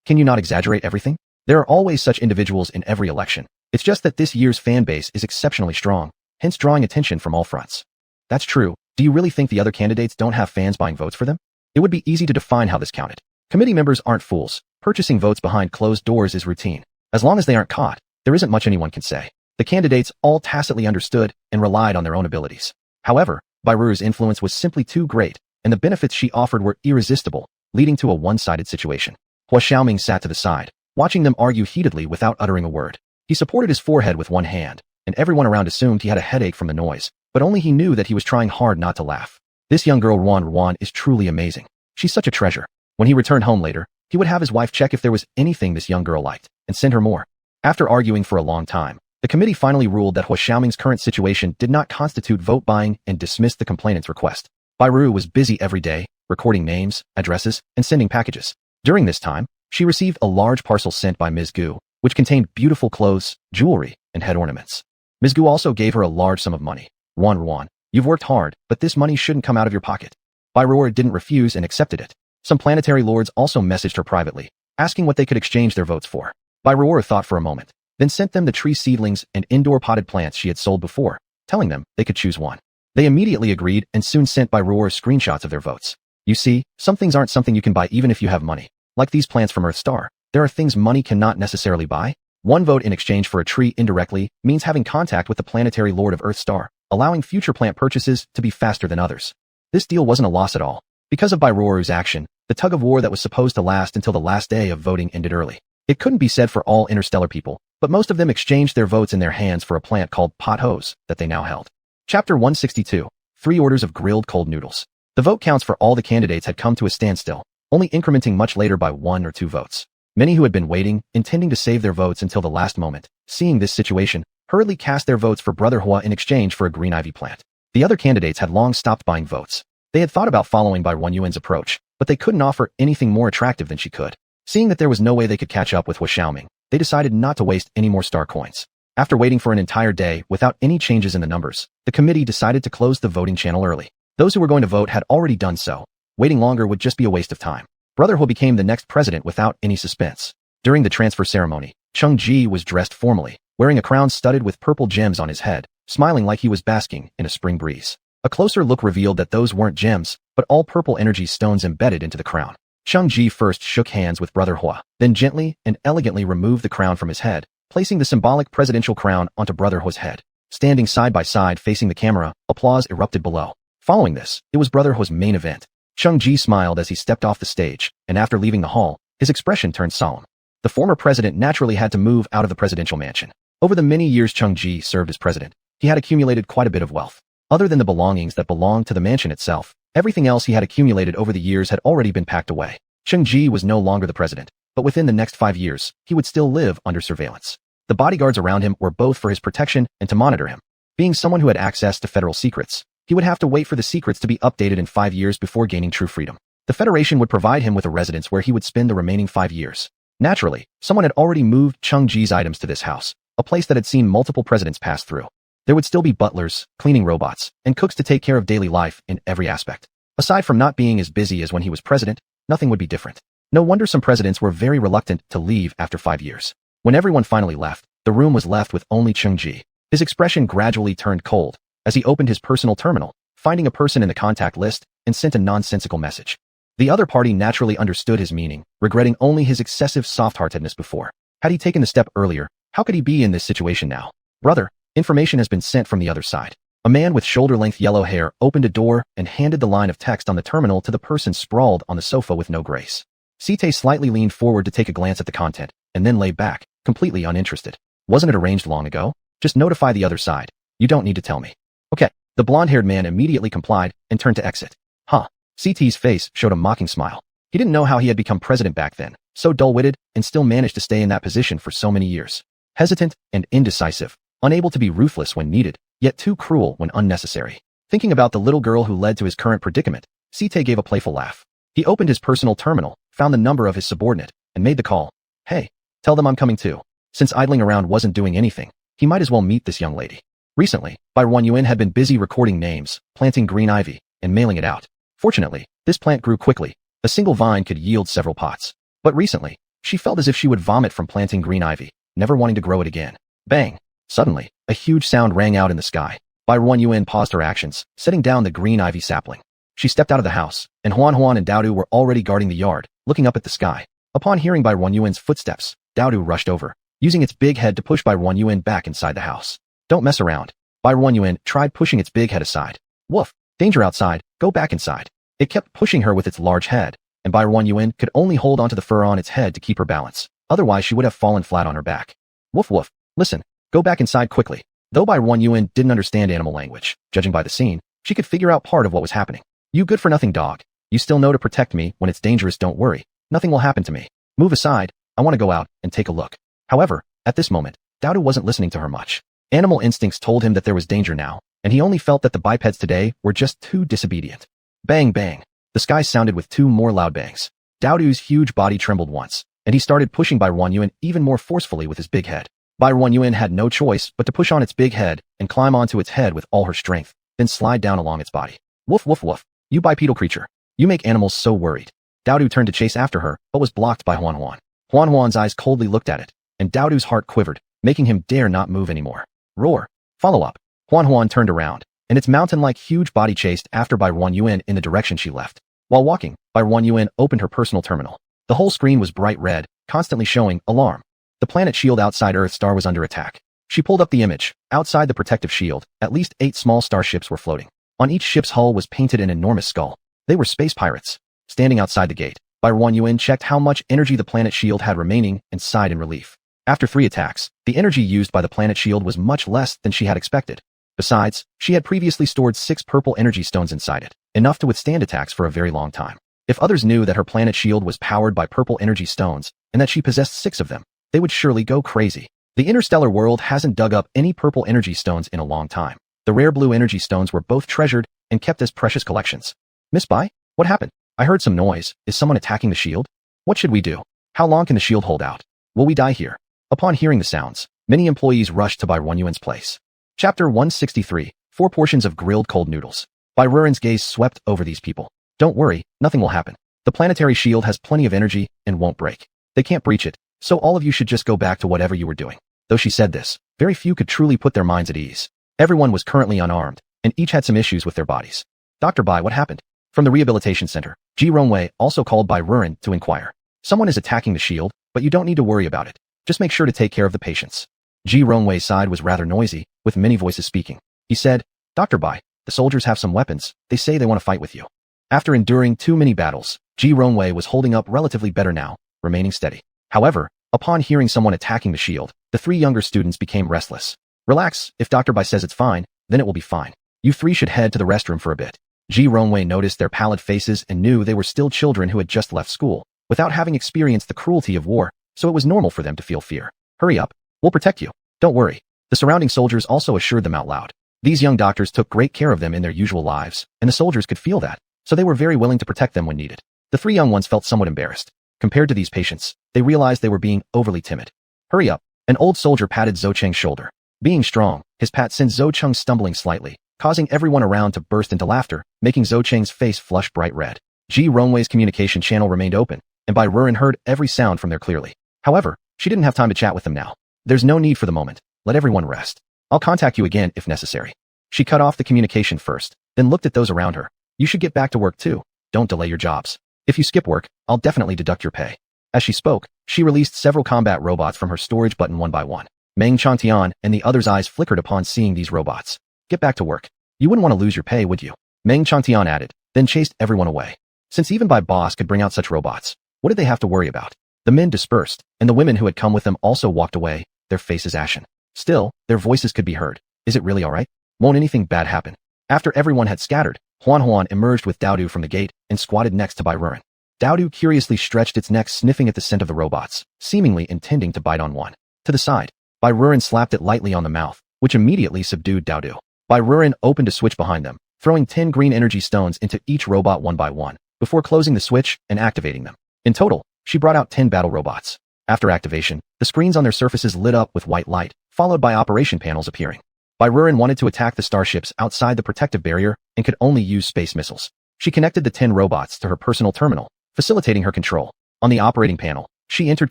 Can you not exaggerate everything? There are always such individuals in every election. It's just that this year's fan base is exceptionally strong, hence drawing attention from all fronts. That's true. Do you really think the other candidates don't have fans buying votes for them? It would be easy to define how this counted. Committee members aren't fools. Purchasing votes behind closed doors is routine. As long as they aren't caught, there isn't much anyone can say. The candidates all tacitly understood and relied on their own abilities. However, Bairu's influence was simply too great, and the benefits she offered were irresistible, leading to a one-sided situation. Hua Xiaoming sat to the side, watching them argue heatedly without uttering a word. He supported his forehead with one hand, and everyone around assumed he had a headache from the noise, but only he knew that he was trying hard not to laugh. This young girl Ruan is truly amazing. She's such a treasure. When he returned home later, he would have his wife check if there was anything this young girl liked, and send her more. After arguing for a long time, the committee finally ruled that Hua Xiaoming's current situation did not constitute vote buying and dismissed the complainant's request. Bairu was busy every day, recording names, addresses, and sending packages. During this time, she received a large parcel sent by Ms. Gu, which contained beautiful clothes, jewelry, and head ornaments. Ms. Gu also gave her a large sum of money. Ruan, you've worked hard, but this money shouldn't come out of your pocket. Bairu didn't refuse and accepted it. Some planetary lords also messaged her privately, asking what they could exchange their votes for. Bairu thought for a moment, then sent them the tree seedlings and indoor potted plants she had sold before, telling them they could choose one. They immediately agreed and soon sent Bairu screenshots of their votes. You see, some things aren't something you can buy even if you have money. Like these plants from Earth Star, there are things money cannot necessarily buy. One vote in exchange for a tree indirectly means having contact with the planetary lord of Earth Star, allowing future plant purchases to be faster than others. This deal wasn't a loss at all. Because of Bairuoru's action, the tug-of-war that was supposed to last until the last day of voting ended early. It couldn't be said for all interstellar people, but most of them exchanged their votes in their hands for a plant called pot hose that they now held. Chapter 162. 3 Orders of Grilled Cold Noodles. The vote counts for all the candidates had come to a standstill, only incrementing much later by 1 or 2 votes. Many who had been waiting, intending to save their votes until the last moment, seeing this situation, hurriedly cast their votes for Brother Hua in exchange for a green ivy plant. The other candidates had long stopped buying votes. They had thought about following Bai Yuan's approach, but they couldn't offer anything more attractive than she could. Seeing that there was no way they could catch up with Hua Xiaoming, they decided not to waste any more star coins. After waiting for an entire day without any changes in the numbers, the committee decided to close the voting channel early. Those who were going to vote had already done so. Waiting longer would just be a waste of time. Brother Hua became the next president without any suspense. During the transfer ceremony, Cheng Ji was dressed formally, wearing a crown studded with purple gems on his head, smiling like he was basking in a spring breeze. A closer look revealed that those weren't gems, but all purple energy stones embedded into the crown. Cheng Ji first shook hands with Brother Hua, then gently and elegantly removed the crown from his head, placing the symbolic presidential crown onto Brother Hua's head. Standing side by side facing the camera, applause erupted below. Following this, it was Brother Hua's main event. Cheng Ji smiled as he stepped off the stage, and after leaving the hall, his expression turned solemn. The former president naturally had to move out of the presidential mansion. Over the many years Cheng Ji served as president, he had accumulated quite a bit of wealth. Other than the belongings that belonged to the mansion itself, everything else he had accumulated over the years had already been packed away. Cheng Ji was no longer the president, but within the next 5 years, he would still live under surveillance. The bodyguards around him were both for his protection and to monitor him. Being someone who had access to federal secrets, he would have to wait for the secrets to be updated in 5 years before gaining true freedom. The Federation would provide him with a residence where he would spend the remaining 5 years. Naturally, someone had already moved Cheng Ji's items to this house, a place that had seen multiple presidents pass through. There would still be butlers, cleaning robots, and cooks to take care of daily life in every aspect. Aside from not being as busy as when he was president, nothing would be different. No wonder some presidents were very reluctant to leave after 5 years. When everyone finally left, the room was left with only Cheng Ji. His expression gradually turned cold as he opened his personal terminal, finding a person in the contact list, and sent a nonsensical message. The other party naturally understood his meaning, regretting only his excessive soft-heartedness before. Had he taken the step earlier, how could he be in this situation now? Brother, information has been sent from the other side. A man with shoulder-length yellow hair opened a door and handed the line of text on the terminal to the person sprawled on the sofa with no grace. Site slightly leaned forward to take a glance at the content, and then lay back, completely uninterested. Wasn't it arranged long ago? Just notify the other side. You don't need to tell me. Okay. The blonde-haired man immediately complied and turned to exit. Huh. Site's face showed a mocking smile. He didn't know how he had become president back then, so dull-witted, and still managed to stay in that position for so many years. Hesitant and indecisive, unable to be ruthless when needed, yet too cruel when unnecessary. Thinking about the little girl who led to his current predicament, Site gave a playful laugh. He opened his personal terminal, found the number of his subordinate, and made the call. Hey, tell them I'm coming too. Since idling around wasn't doing anything, he might as well meet this young lady. Recently, Bai Yuan had been busy recording names, planting green ivy, and mailing it out. Fortunately, this plant grew quickly. A single vine could yield several pots. But recently, she felt as if she would vomit from planting green ivy, never wanting to grow it again. Bang! Suddenly, a huge sound rang out in the sky. Bai Yuan paused her actions, setting down the green ivy sapling. She stepped out of the house, and Huan and Daodu were already guarding the yard, looking up at the sky. Upon hearing Bai Yuan's footsteps, Daodu rushed over, using its big head to push Bai Yuan back inside the house. Don't mess around. Bai Yuan tried pushing its big head aside. Woof! Danger outside, go back inside. It kept pushing her with its large head, and Bai Yuan could only hold onto the fur on its head to keep her balance. Otherwise she would have fallen flat on her back. Woof woof, listen, go back inside quickly. Though Bai Yuan didn't understand animal language, judging by the scene, she could figure out part of what was happening. You good-for-nothing dog. You still know to protect me when it's dangerous, don't worry. Nothing will happen to me. Move aside, I want to go out and take a look. However, at this moment, Daodu wasn't listening to her much. Animal instincts told him that there was danger now, and he only felt that the bipeds today were just too disobedient. Bang bang. The sky sounded with 2 more loud bangs. Daodu's huge body trembled once, and he started pushing Bai Yuan even more forcefully with his big head. Bai Yuan had no choice but to push on its big head and climb onto its head with all her strength, then slide down along its body. Woof woof woof. You bipedal creature. You make animals so worried. Daodu turned to chase after her, but was blocked by Huan. Huan's eyes coldly looked at it, and Daodu's heart quivered, making him dare not move anymore. Roar. Follow up. Huan turned around, and its mountain-like huge body chased after Bai Yuan in the direction she left. While walking, Bai Yuan opened her personal terminal. The whole screen was bright red, constantly showing alarm. The planet shield outside Earth star was under attack. She pulled up the image. Outside the protective shield, at least 8 small starships were floating. On each ship's hull was painted an enormous skull. They were space pirates. Standing outside the gate, Barren Yuan checked how much energy the planet shield had remaining and sighed in relief. After 3 attacks, the energy used by the planet shield was much less than she had expected. Besides, she had previously stored 6 purple energy stones inside it, enough to withstand attacks for a very long time. If others knew that her planet shield was powered by purple energy stones, and that she possessed 6 of them, they would surely go crazy. The interstellar world hasn't dug up any purple energy stones in a long time. The rare blue energy stones were both treasured and kept as precious collections. Miss Bai, what happened? I heard some noise. Is someone attacking the shield? What should we do? How long can the shield hold out? Will we die here? Upon hearing the sounds, many employees rushed to Barren Yuan's place. Chapter 163, 4 portions of grilled cold noodles. Barren's gaze swept over these people. Don't worry, nothing will happen. The planetary shield has plenty of energy and won't break. They can't breach it, so all of you should just go back to whatever you were doing. Though she said this, very few could truly put their minds at ease. Everyone was currently unarmed, and each had some issues with their bodies. Dr. Bai, what happened? From the rehabilitation center, Ji Rongwei also called Barren to inquire. Someone is attacking the shield, but you don't need to worry about it. Just make sure to take care of the patients. Ji Rongwei's side was rather noisy, with many voices speaking. He said, Dr. Bai, the soldiers have some weapons. They say they want to fight with you. After enduring too many battles, Ji Rongwei was holding up relatively better now, remaining steady. However, upon hearing someone attacking the shield, the 3 younger students became restless. Relax, if Dr. Bai says it's fine, then it will be fine. You 3 should head to the restroom for a bit. Ji Rongwei noticed their pallid faces and knew they were still children who had just left school, without having experienced the cruelty of war, so it was normal for them to feel fear. Hurry up, we'll protect you. Don't worry. The surrounding soldiers also assured them out loud. These young doctors took great care of them in their usual lives, and the soldiers could feel that, so they were very willing to protect them when needed. The 3 young ones felt somewhat embarrassed. Compared to these patients, they realized they were being overly timid. Hurry up. An old soldier patted Zhou Cheng's shoulder. Being strong, his pat sent Zhou Cheng stumbling slightly, causing everyone around to burst into laughter, making Zhou Cheng's face flush bright red. Ji Rongwei's communication channel remained open, and Barren heard every sound from there clearly. However, she didn't have time to chat with them now. There's no need for the moment. Let everyone rest. I'll contact you again if necessary. She cut off the communication first, then looked at those around her. You should get back to work too. Don't delay your jobs. If you skip work, I'll definitely deduct your pay. As she spoke, she released several combat robots from her storage button one by one. Meng Chantian and the others' eyes flickered upon seeing these robots. Get back to work. You wouldn't want to lose your pay, would you? Meng Chantian added, then chased everyone away. Since even Bai Boss could bring out such robots, what did they have to worry about? The men dispersed, and the women who had come with them also walked away, their faces ashen. Still, their voices could be heard. Is it really alright? Won't anything bad happen? After everyone had scattered, Huan emerged with Daodu from the gate and squatted next to Barren. Daodu curiously stretched its neck, sniffing at the scent of the robots, seemingly intending to bite on one. To the side, Barren slapped it lightly on the mouth, which immediately subdued Daodu. Barren opened a switch behind them, throwing 10 green energy stones into each robot one by one, before closing the switch and activating them. In total, she brought out 10 battle robots. After activation, the screens on their surfaces lit up with white light, followed by operation panels appearing. Barren wanted to attack the starships outside the protective barrier and could only use space missiles. She connected the 10 robots to her personal terminal, facilitating her control. On the operating panel, she entered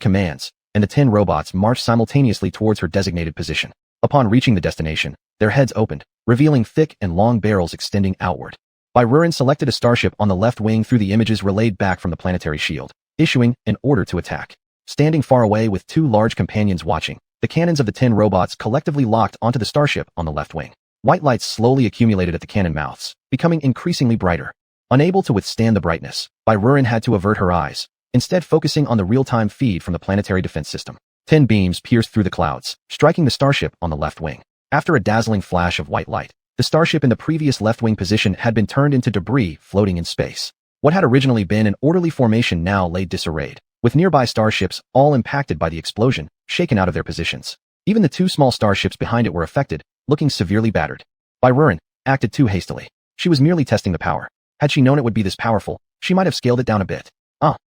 commands, and the 10 robots marched simultaneously towards her designated position. Upon reaching the destination, their heads opened, revealing thick and long barrels extending outward. Barren selected a starship on the left wing through the images relayed back from the planetary shield, issuing an order to attack. Standing far away with 2 large companions watching, the cannons of the 10 robots collectively locked onto the starship on the left wing. White lights slowly accumulated at the cannon mouths, becoming increasingly brighter. Unable to withstand the brightness, Barren had to avert her eyes, instead focusing on the real-time feed from the planetary defense system. 10 beams pierced through the clouds, striking the starship on the left wing. After a dazzling flash of white light, the starship in the previous left-wing position had been turned into debris floating in space. What had originally been an orderly formation now lay disarrayed, with nearby starships all impacted by the explosion, shaken out of their positions. Even the 2 small starships behind it were affected, looking severely battered. Barren acted too hastily. She was merely testing the power. Had she known it would be this powerful, she might have scaled it down a bit.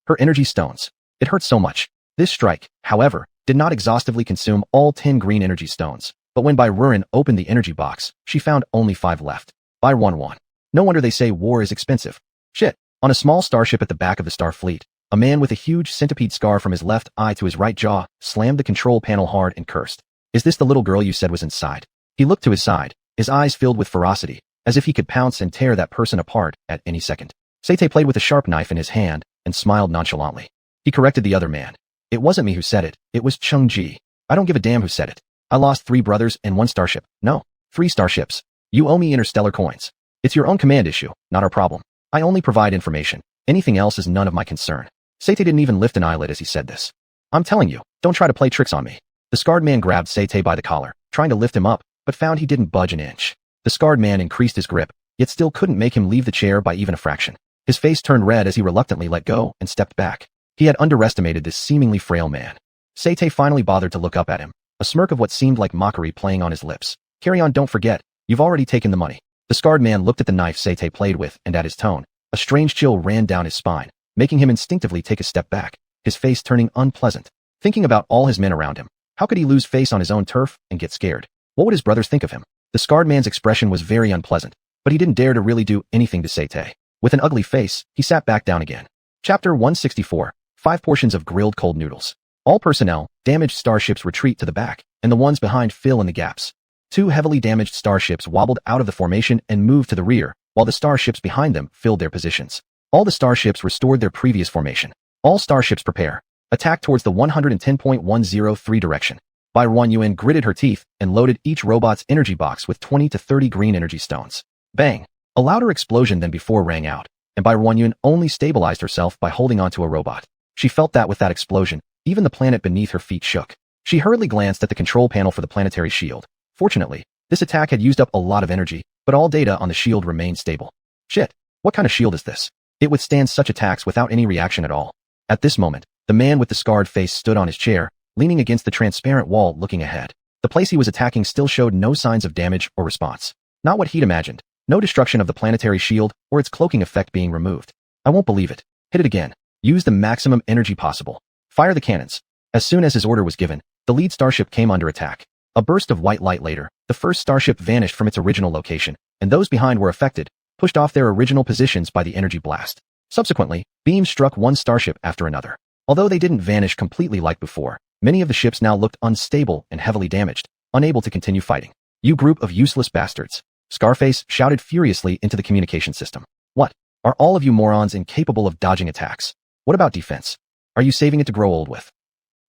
Her energy stones. It hurt so much. This strike, however, did not exhaustively consume all 10 green energy stones. But when Barren opened the energy box, she found only 5 left. Barren. No wonder they say war is expensive. Shit. On a small starship at the back of the Star Fleet, a man with a huge centipede scar from his left eye to his right jaw slammed the control panel hard and cursed. Is this the little girl you said was inside? He looked to his side, his eyes filled with ferocity, as if he could pounce and tear that person apart at any second. Sete played with a sharp knife in his hand and smiled nonchalantly. He corrected the other man. It wasn't me who said it, it was Cheng Ji. I don't give a damn who said it. I lost 3 brothers and 1 starship. No, 3 starships. You owe me interstellar coins. It's your own command issue, not our problem. I only provide information. Anything else is none of my concern. Sate didn't even lift an eyelid as he said this. I'm telling you, don't try to play tricks on me. The scarred man grabbed Sate by the collar, trying to lift him up, but found he didn't budge an inch. The scarred man increased his grip, yet still couldn't make him leave the chair by even a fraction. His face turned red as he reluctantly let go and stepped back. He had underestimated this seemingly frail man. Sate finally bothered to look up at him, a smirk of what seemed like mockery playing on his lips. Carry on, don't forget, you've already taken the money. The scarred man looked at the knife Sate played with, and at his tone, a strange chill ran down his spine, making him instinctively take a step back, his face turning unpleasant. Thinking about all his men around him, how could he lose face on his own turf and get scared? What would his brothers think of him? The scarred man's expression was very unpleasant, but he didn't dare to really do anything to Sate. With an ugly face, he sat back down again. Chapter 164, 5 portions of grilled cold noodles. All personnel, damaged starships retreat to the back, and the ones behind fill in the gaps. 2 heavily damaged starships wobbled out of the formation and moved to the rear, while the starships behind them filled their positions. All the starships restored their previous formation. All starships prepare. Attack towards the 110.103 direction. Barren Yuan gritted her teeth and loaded each robot's energy box with 20 to 30 green energy stones. Bang! A louder explosion than before rang out, and Barren Yuan only stabilized herself by holding onto a robot. She felt that with that explosion, even the planet beneath her feet shook. She hurriedly glanced at the control panel for the planetary shield. Fortunately, this attack had used up a lot of energy, but all data on the shield remained stable. Shit, what kind of shield is this? It withstands such attacks without any reaction at all. At this moment, the man with the scarred face stood on his chair, leaning against the transparent wall looking ahead. The place he was attacking still showed no signs of damage or response. Not what he'd imagined. No destruction of the planetary shield or its cloaking effect being removed. I won't believe it. Hit it again. Use the maximum energy possible. Fire the cannons. As soon as his order was given, the lead starship came under attack. A burst of white light later, the first starship vanished from its original location, and those behind were affected, pushed off their original positions by the energy blast. Subsequently, beams struck one starship after another. Although they didn't vanish completely like before, many of the ships now looked unstable and heavily damaged, unable to continue fighting. You group of useless bastards. Scarface shouted furiously into the communication system. What? Are all of you morons incapable of dodging attacks? What about defense? Are you saving it to grow old with?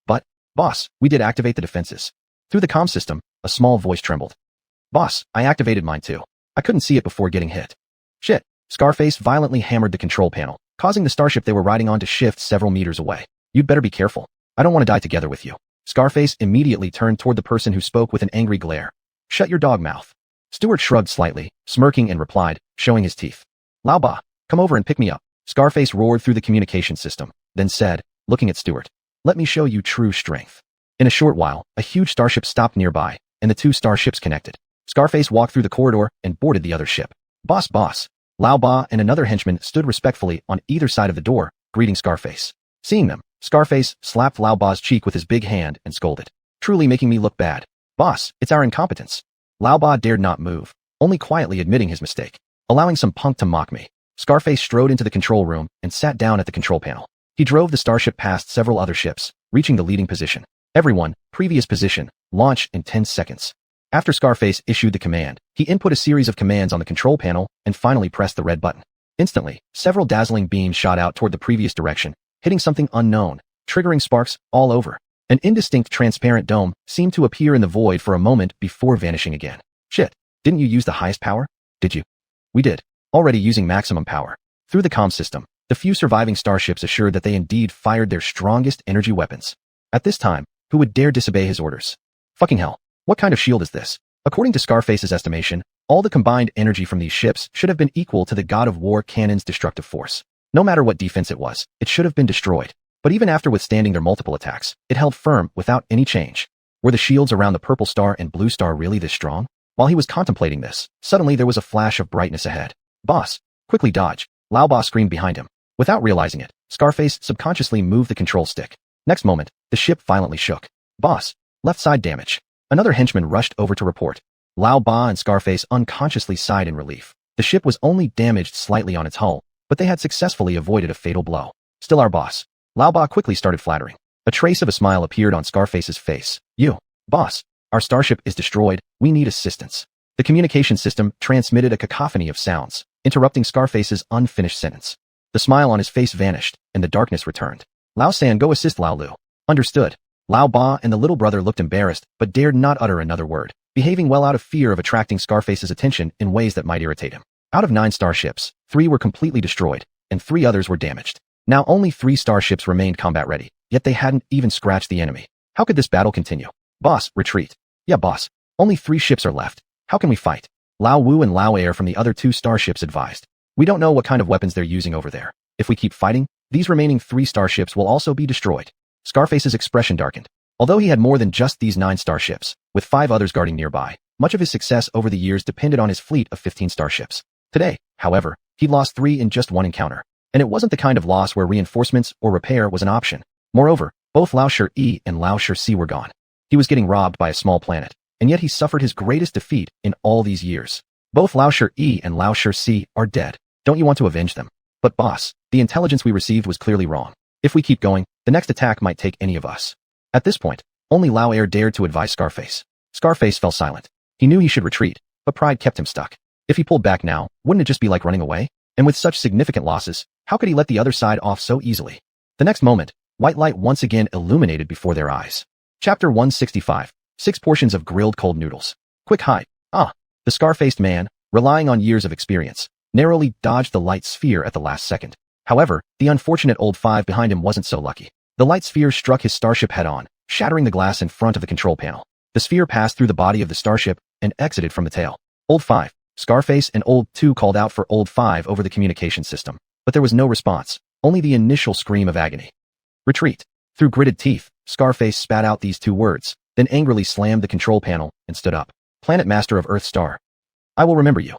But, boss, we did activate the defenses. Through the comm system, a small voice trembled. Boss, I activated mine too. I couldn't see it before getting hit. Shit. Scarface violently hammered the control panel, causing the starship they were riding on to shift several meters away. You'd better be careful. I don't want to die together with you. Scarface immediately turned toward the person who spoke with an angry glare. Shut your dog mouth. Stewart shrugged slightly, smirking and replied, showing his teeth. Lao Ba, come over and pick me up. Scarface roared through the communication system, then said, looking at Stewart, let me show you true strength. In a short while, a huge starship stopped nearby, and the 2 starships connected. Scarface walked through the corridor and boarded the other ship. Boss. Lao Ba and another henchman stood respectfully on either side of the door, greeting Scarface. Seeing them, Scarface slapped Lao Ba's cheek with his big hand and scolded. Truly making me look bad. Boss, it's our incompetence. Lao Ba dared not move, only quietly admitting his mistake. Allowing some punk to mock me. Scarface strode into the control room and sat down at the control panel. He drove the starship past several other ships, reaching the leading position. Everyone, previous position, launch in 10 seconds. After Scarface issued the command, he input a series of commands on the control panel and finally pressed the red button. Instantly, several dazzling beams shot out toward the previous direction, hitting something unknown, triggering sparks all over. An indistinct transparent dome seemed to appear in the void for a moment before vanishing again. Shit, didn't you use the highest power? Did you? We did. Already using maximum power. Through the comm system, the few surviving starships assured that they indeed fired their strongest energy weapons. At this time, who would dare disobey his orders? Fucking hell. What kind of shield is this? According to Scarface's estimation, all the combined energy from these ships should have been equal to the God of War cannon's destructive force. No matter what defense it was, it should have been destroyed. But even after withstanding their multiple attacks, it held firm without any change. Were the shields around the purple star and blue star really this strong? While he was contemplating this, suddenly there was a flash of brightness ahead. Boss, quickly dodge. Lao Ba screamed behind him. Without realizing it, Scarface subconsciously moved the control stick. Next moment, the ship violently shook. Boss, left side damage. Another henchman rushed over to report. Lao Ba and Scarface unconsciously sighed in relief. The ship was only damaged slightly on its hull, but they had successfully avoided a fatal blow. Still our boss. Lao Ba quickly started flattering. A trace of a smile appeared on Scarface's face. You, boss, our starship is destroyed. We need assistance. The communication system transmitted a cacophony of sounds, interrupting Scarface's unfinished sentence. The smile on his face vanished, and the darkness returned. Lao San, go assist Lao Lu. Understood. Lao Ba and the little brother looked embarrassed, but dared not utter another word, behaving well out of fear of attracting Scarface's attention in ways that might irritate him. Out of 9 starships, 3 were completely destroyed, and 3 others were damaged. Now only 3 starships remained combat-ready, yet they hadn't even scratched the enemy. How could this battle continue? Boss, retreat. Yeah, boss. Only 3 ships are left. How can we fight? Lao Wu and Lao Air from the other 2 starships advised. We don't know what kind of weapons they're using over there. If we keep fighting, these remaining 3 starships will also be destroyed. Scarface's expression darkened. Although he had more than just these 9 starships, with 5 others guarding nearby, much of his success over the years depended on his fleet of 15 starships. Today, however, he'd lost 3 in just 1 encounter. And it wasn't the kind of loss where reinforcements or repair was an option. Moreover, both Lao Shur E and Lao Shur C were gone. He was getting robbed by a small planet, and yet he suffered his greatest defeat in all these years. Both Lao Shur E and Lao Shur C are dead. Don't you want to avenge them? But boss, the intelligence we received was clearly wrong. If we keep going, the next attack might take any of us. At this point, only Lao Air dared to advise Scarface. Scarface fell silent. He knew he should retreat, but pride kept him stuck. If he pulled back now, wouldn't it just be like running away? And with such significant losses, how could he let the other side off so easily? The next moment, white light once again illuminated before their eyes. Chapter 165. 6 portions of grilled cold noodles. Quick hide. The scar-faced man, relying on years of experience, narrowly dodged the light sphere at the last second. However, the unfortunate old 5 behind him wasn't so lucky. The light sphere struck his starship head-on, shattering the glass in front of the control panel. The sphere passed through the body of the starship and exited from the tail. Old 5, Scarface and Old 2 called out for Old 5 over the communication system, but there was no response, only the initial scream of agony. Retreat. Through gritted teeth, Scarface spat out these 2 words, then angrily slammed the control panel and stood up. Planet Master of Earth Star. I will remember you.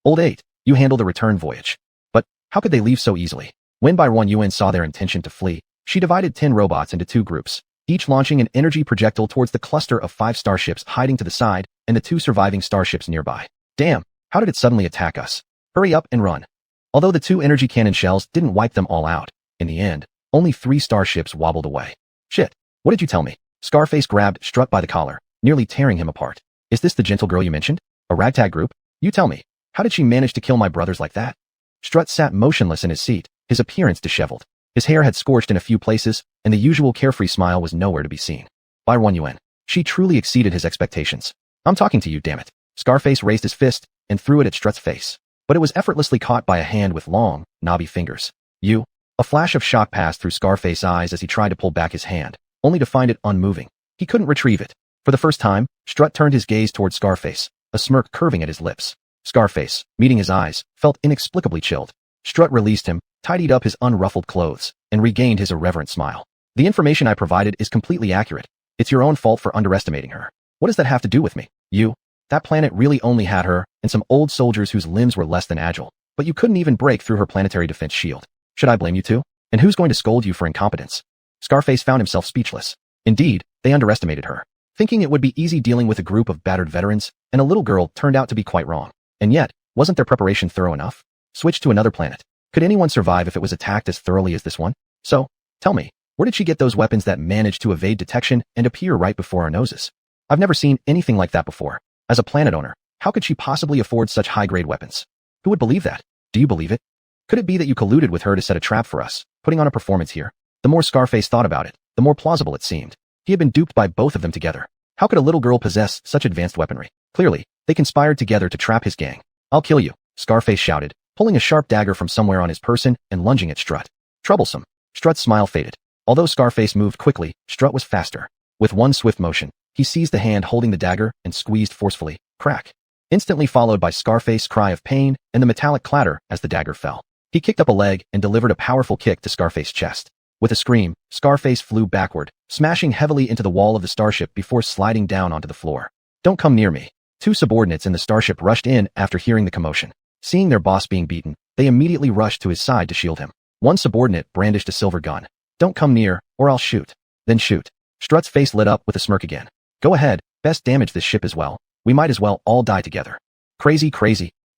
Old 8, you handle the return voyage. But how could they leave so easily? When Barren Yuan saw their intention to flee, she divided 10 robots into 2 groups, each launching an energy projectile towards the cluster of 5 starships hiding to the side and the 2 surviving starships nearby. Damn, how did it suddenly attack us? Hurry up and run. Although the 2 energy cannon shells didn't wipe them all out, in the end, only 3 starships wobbled away. Shit, what did you tell me? Scarface grabbed Strut by the collar, nearly tearing him apart. Is this the gentle girl you mentioned? A ragtag group? You tell me, how did she manage to kill my brothers like that? Strut sat motionless in his seat, his appearance disheveled. His hair had scorched in a few places, and the usual carefree smile was nowhere to be seen. Barren Yuan. She truly exceeded his expectations. I'm talking to you, damn it. Scarface raised his fist and threw it at Strut's face, but it was effortlessly caught by a hand with long, knobby fingers. You? A flash of shock passed through Scarface's eyes as he tried to pull back his hand, only to find it unmoving. He couldn't retrieve it. For the first time, Strut turned his gaze toward Scarface, a smirk curving at his lips. Scarface, meeting his eyes, felt inexplicably chilled. Strut released him, tidied up his unruffled clothes, and regained his irreverent smile. The information I provided is completely accurate. It's your own fault for underestimating her. What does that have to do with me? You? That planet really only had her and some old soldiers whose limbs were less than agile, but you couldn't even break through her planetary defense shield. Should I blame you too? And who's going to scold you for incompetence? Scarface found himself speechless. Indeed, they underestimated her. Thinking it would be easy dealing with a group of battered veterans and a little girl turned out to be quite wrong. And yet, wasn't their preparation thorough enough? Switch to another planet. Could anyone survive if it was attacked as thoroughly as this one? So, tell me, where did she get those weapons that managed to evade detection and appear right before our noses? I've never seen anything like that before. As a planet owner, how could she possibly afford such high-grade weapons? Who would believe that? Do you believe it? Could it be that you colluded with her to set a trap for us, putting on a performance here? The more Scarface thought about it, the more plausible it seemed. He had been duped by both of them together. How could a little girl possess such advanced weaponry? Clearly, they conspired together to trap his gang. I'll kill you, Scarface shouted, pulling a sharp dagger from somewhere on his person and lunging at Strut. Troublesome. Strut's smile faded. Although Scarface moved quickly, Strut was faster. With one swift motion, he seized the hand holding the dagger and squeezed forcefully. Crack. Instantly followed by Scarface's cry of pain and the metallic clatter as the dagger fell. He kicked up a leg and delivered a powerful kick to Scarface's chest. With a scream, Scarface flew backward, smashing heavily into the wall of the starship before sliding down onto the floor. Don't come near me. 2 subordinates in the starship rushed in after hearing the commotion. Seeing their boss being beaten, they immediately rushed to his side to shield him. One subordinate brandished a silver gun. Don't come near, or I'll shoot. Then shoot. Strut's face lit up with a smirk again. Go ahead, best damage this ship as well. We might as well all die together. Crazy.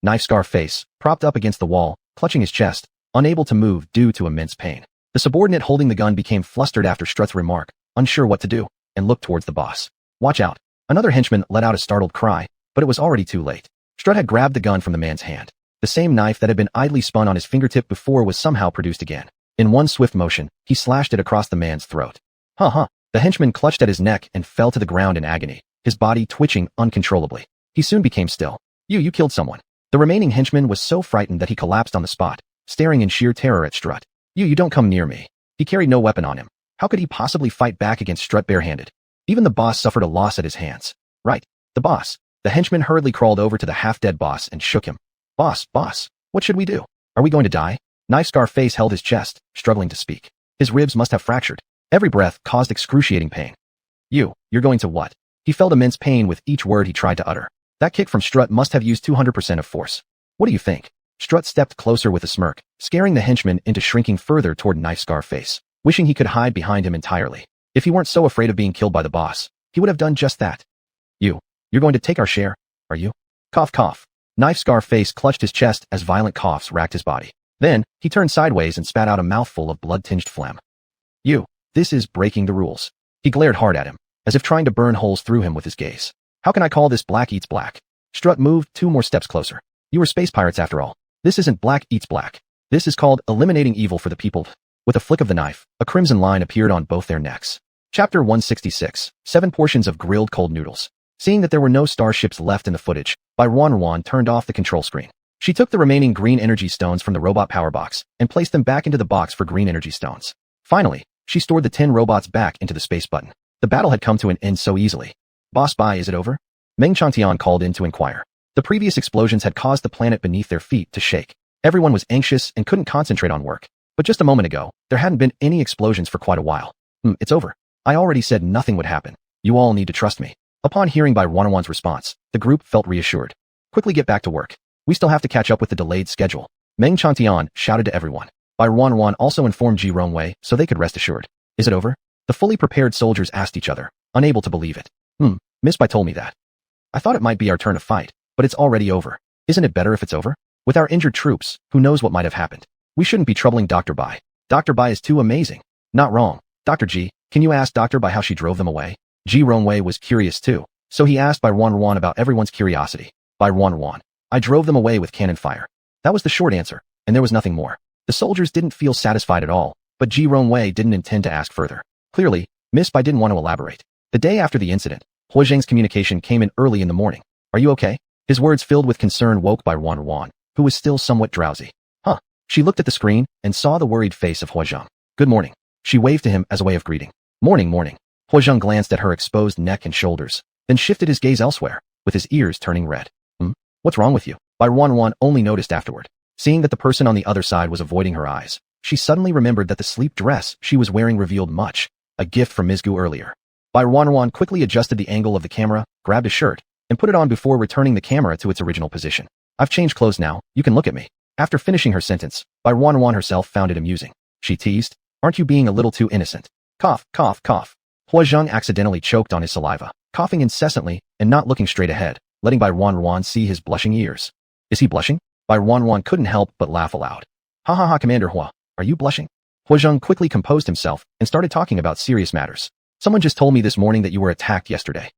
Knife Scarface, propped up against the wall, clutching his chest, unable to move due to immense pain. The subordinate holding the gun became flustered after Strut's remark, unsure what to do, and looked towards the boss. Watch out. Another henchman let out a startled cry, but it was already too late. Strut had grabbed the gun from the man's hand. The same knife that had been idly spun on his fingertip before was somehow produced again. In one swift motion, he slashed it across the man's throat. The henchman clutched at his neck and fell to the ground in agony, his body twitching uncontrollably. He soon became still. You killed someone. The remaining henchman was so frightened that he collapsed on the spot, staring in sheer terror at Strut. You don't come near me. He carried no weapon on him. How could he possibly fight back against Strut barehanded? Even the boss suffered a loss at his hands. Right, the boss. The henchman hurriedly crawled over to the half-dead boss and shook him. Boss, what should we do? Are we going to die? Knife Scar Face held his chest, struggling to speak. His ribs must have fractured. Every breath caused excruciating pain. You're going to what? He felt immense pain with each word he tried to utter. That kick from Strut must have used 200% of force. What do you think? Strut stepped closer with a smirk, scaring the henchman into shrinking further toward Knife Scar Face, wishing he could hide behind him entirely. If he weren't so afraid of being killed by the boss, he would have done just that. You're going to take our share, are you? Cough, cough. Knife Scar Face clutched his chest as violent coughs racked his body. Then, he turned sideways and spat out a mouthful of blood-tinged phlegm. This is breaking the rules. He glared hard at him, as if trying to burn holes through him with his gaze. How can I call this Black Eats Black? Strut moved 2 more steps closer. You were space pirates after all. This isn't Black Eats Black. This is called eliminating evil for the people. With a flick of the knife, a crimson line appeared on both their necks. Chapter 166, 7 portions of grilled cold noodles. Seeing that there were no starships left in the footage, Barren turned off the control screen. She took the remaining green energy stones from the robot power box and placed them back into the box for green energy stones. Finally, she stored the 10 robots back into the space button. The battle had come to an end so easily. Boss Bai, is it over? Meng Chantian called in to inquire. The previous explosions had caused the planet beneath their feet to shake. Everyone was anxious and couldn't concentrate on work. But just a moment ago, there hadn't been any explosions for quite a while. It's over. I already said nothing would happen. You all need to trust me. Upon hearing Barren's response, the group felt reassured. Quickly get back to work. We still have to catch up with the delayed schedule. Meng Chantian shouted to everyone. Barren also informed Ji Rongwei so they could rest assured. Is it over? The fully prepared soldiers asked each other, unable to believe it. Miss Bai told me that. I thought it might be our turn to fight, but it's already over. Isn't it better if it's over? With our injured troops, who knows what might have happened? We shouldn't be troubling Dr. Bai. Dr. Bai is too amazing. Not wrong. Dr. Ji, can you ask Dr. Bai how she drove them away? Ji Rongwei was curious too, so he asked Barren about everyone's curiosity. Barren, I drove them away with cannon fire. That was the short answer, and there was nothing more. The soldiers didn't feel satisfied at all, but Ji Rongwei didn't intend to ask further. Clearly, Miss Bai didn't want to elaborate. The day after the incident, Hua Zheng's communication came in early in the morning. Are you okay? His words filled with concern woke Barren, who was still somewhat drowsy. She looked at the screen and saw the worried face of Hua Zheng. Good morning. She waved to him as a way of greeting. Morning. Hua Zheng glanced at her exposed neck and shoulders, then shifted his gaze elsewhere, with his ears turning red. What's wrong with you? Barren only noticed afterward. Seeing that the person on the other side was avoiding her eyes, she suddenly remembered that the sleep dress she was wearing revealed much, a gift from Ms. Gu earlier. Barren quickly adjusted the angle of the camera, grabbed a shirt, and put it on before returning the camera to its original position. I've changed clothes now, you can look at me. After finishing her sentence, Barren herself found it amusing. She teased, aren't you being a little too innocent? Cough, cough, cough. Hua Zheng accidentally choked on his saliva, coughing incessantly and not looking straight ahead, letting Barren see his blushing ears. Is he blushing? Barren couldn't help but laugh aloud. Ha ha ha, Commander Hua, are you blushing? Hua Zheng quickly composed himself and started talking about serious matters. Someone just told me this morning that you were attacked yesterday.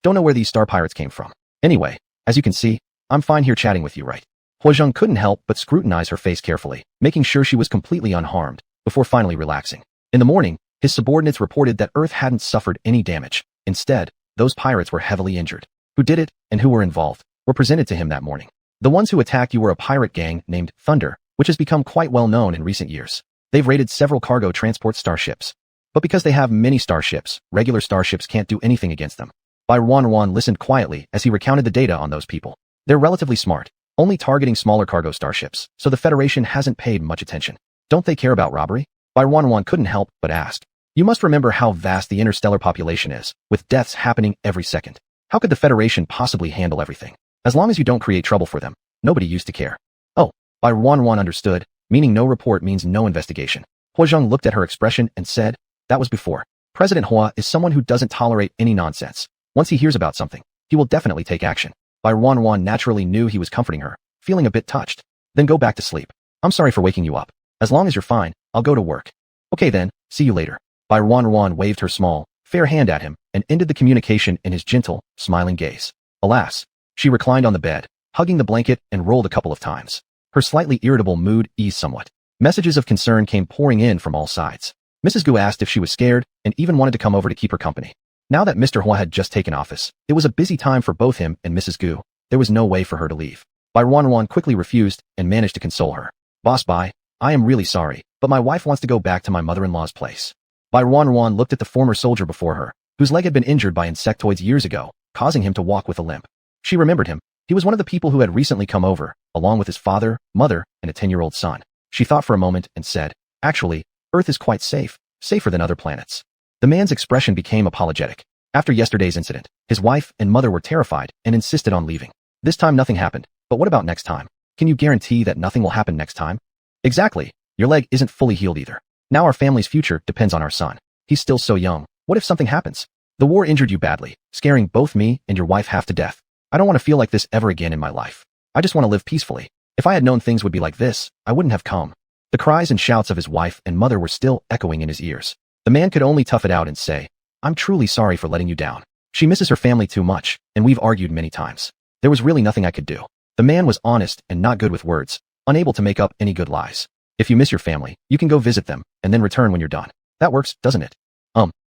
Don't know where these star pirates came from. Anyway, as you can see, I'm fine here chatting with you, right? Hua Zheng couldn't help but scrutinize her face carefully, making sure she was completely unharmed, before finally relaxing. In the morning, his subordinates reported that Earth hadn't suffered any damage. Instead, those pirates were heavily injured. Who did it, and who were involved, were presented to him that morning. The ones who attacked you were a pirate gang named Thunder, which has become quite well known in recent years. They've raided several cargo transport starships. But because they have many starships, regular starships can't do anything against them. Barren listened quietly as he recounted the data on those people. They're relatively smart, only targeting smaller cargo starships, so the Federation hasn't paid much attention. Don't they care about robbery? Barren couldn't help but ask. You must remember how vast the interstellar population is, with deaths happening every second. How could the Federation possibly handle everything? As long as you don't create trouble for them, nobody used to care. Oh, Barren understood, meaning no report means no investigation. Hua Zheng looked at her expression and said, that was before. President Hua is someone who doesn't tolerate any nonsense. Once he hears about something, he will definitely take action. Barren naturally knew he was comforting her, feeling a bit touched. Then go back to sleep. I'm sorry for waking you up. As long as you're fine, I'll go to work. Okay then, see you later. Barren waved her small, fair hand at him and ended the communication in his gentle, smiling gaze. Alas, she reclined on the bed, hugging the blanket and rolled a couple of times. Her slightly irritable mood eased somewhat. Messages of concern came pouring in from all sides. Mrs. Gu asked if she was scared and even wanted to come over to keep her company. Now that Mr. Hua had just taken office, it was a busy time for both him and Mrs. Gu. There was no way for her to leave. Bai Ruan quickly refused and managed to console her. Boss Bai, I am really sorry, but my wife wants to go back to my mother-in-law's place. Bai Ruan looked at the former soldier before her, whose leg had been injured by insectoids years ago, causing him to walk with a limp. She remembered him. He was one of the people who had recently come over, along with his father, mother, and a 10-year-old son. She thought for a moment and said, actually, Earth is quite safe, safer than other planets. The man's expression became apologetic. After yesterday's incident, his wife and mother were terrified and insisted on leaving. This time nothing happened, but what about next time? Can you guarantee that nothing will happen next time? Exactly. Your leg isn't fully healed either. Now our family's future depends on our son. He's still so young. What if something happens? The war injured you badly, scaring both me and your wife half to death. I don't want to feel like this ever again in my life. I just want to live peacefully. If I had known things would be like this, I wouldn't have come. The cries and shouts of his wife and mother were still echoing in his ears. The man could only tough it out and say, I'm truly sorry for letting you down. She misses her family too much, and we've argued many times. There was really nothing I could do. The man was honest and not good with words, unable to make up any good lies. If you miss your family, you can go visit them, and then return when you're done. That works, doesn't it?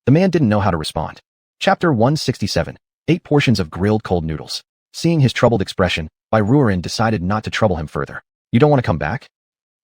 The man didn't know how to respond. Chapter 167. 8 portions of grilled cold noodles. Seeing his troubled expression, Bai Ruan decided not to trouble him further. You don't want to come back?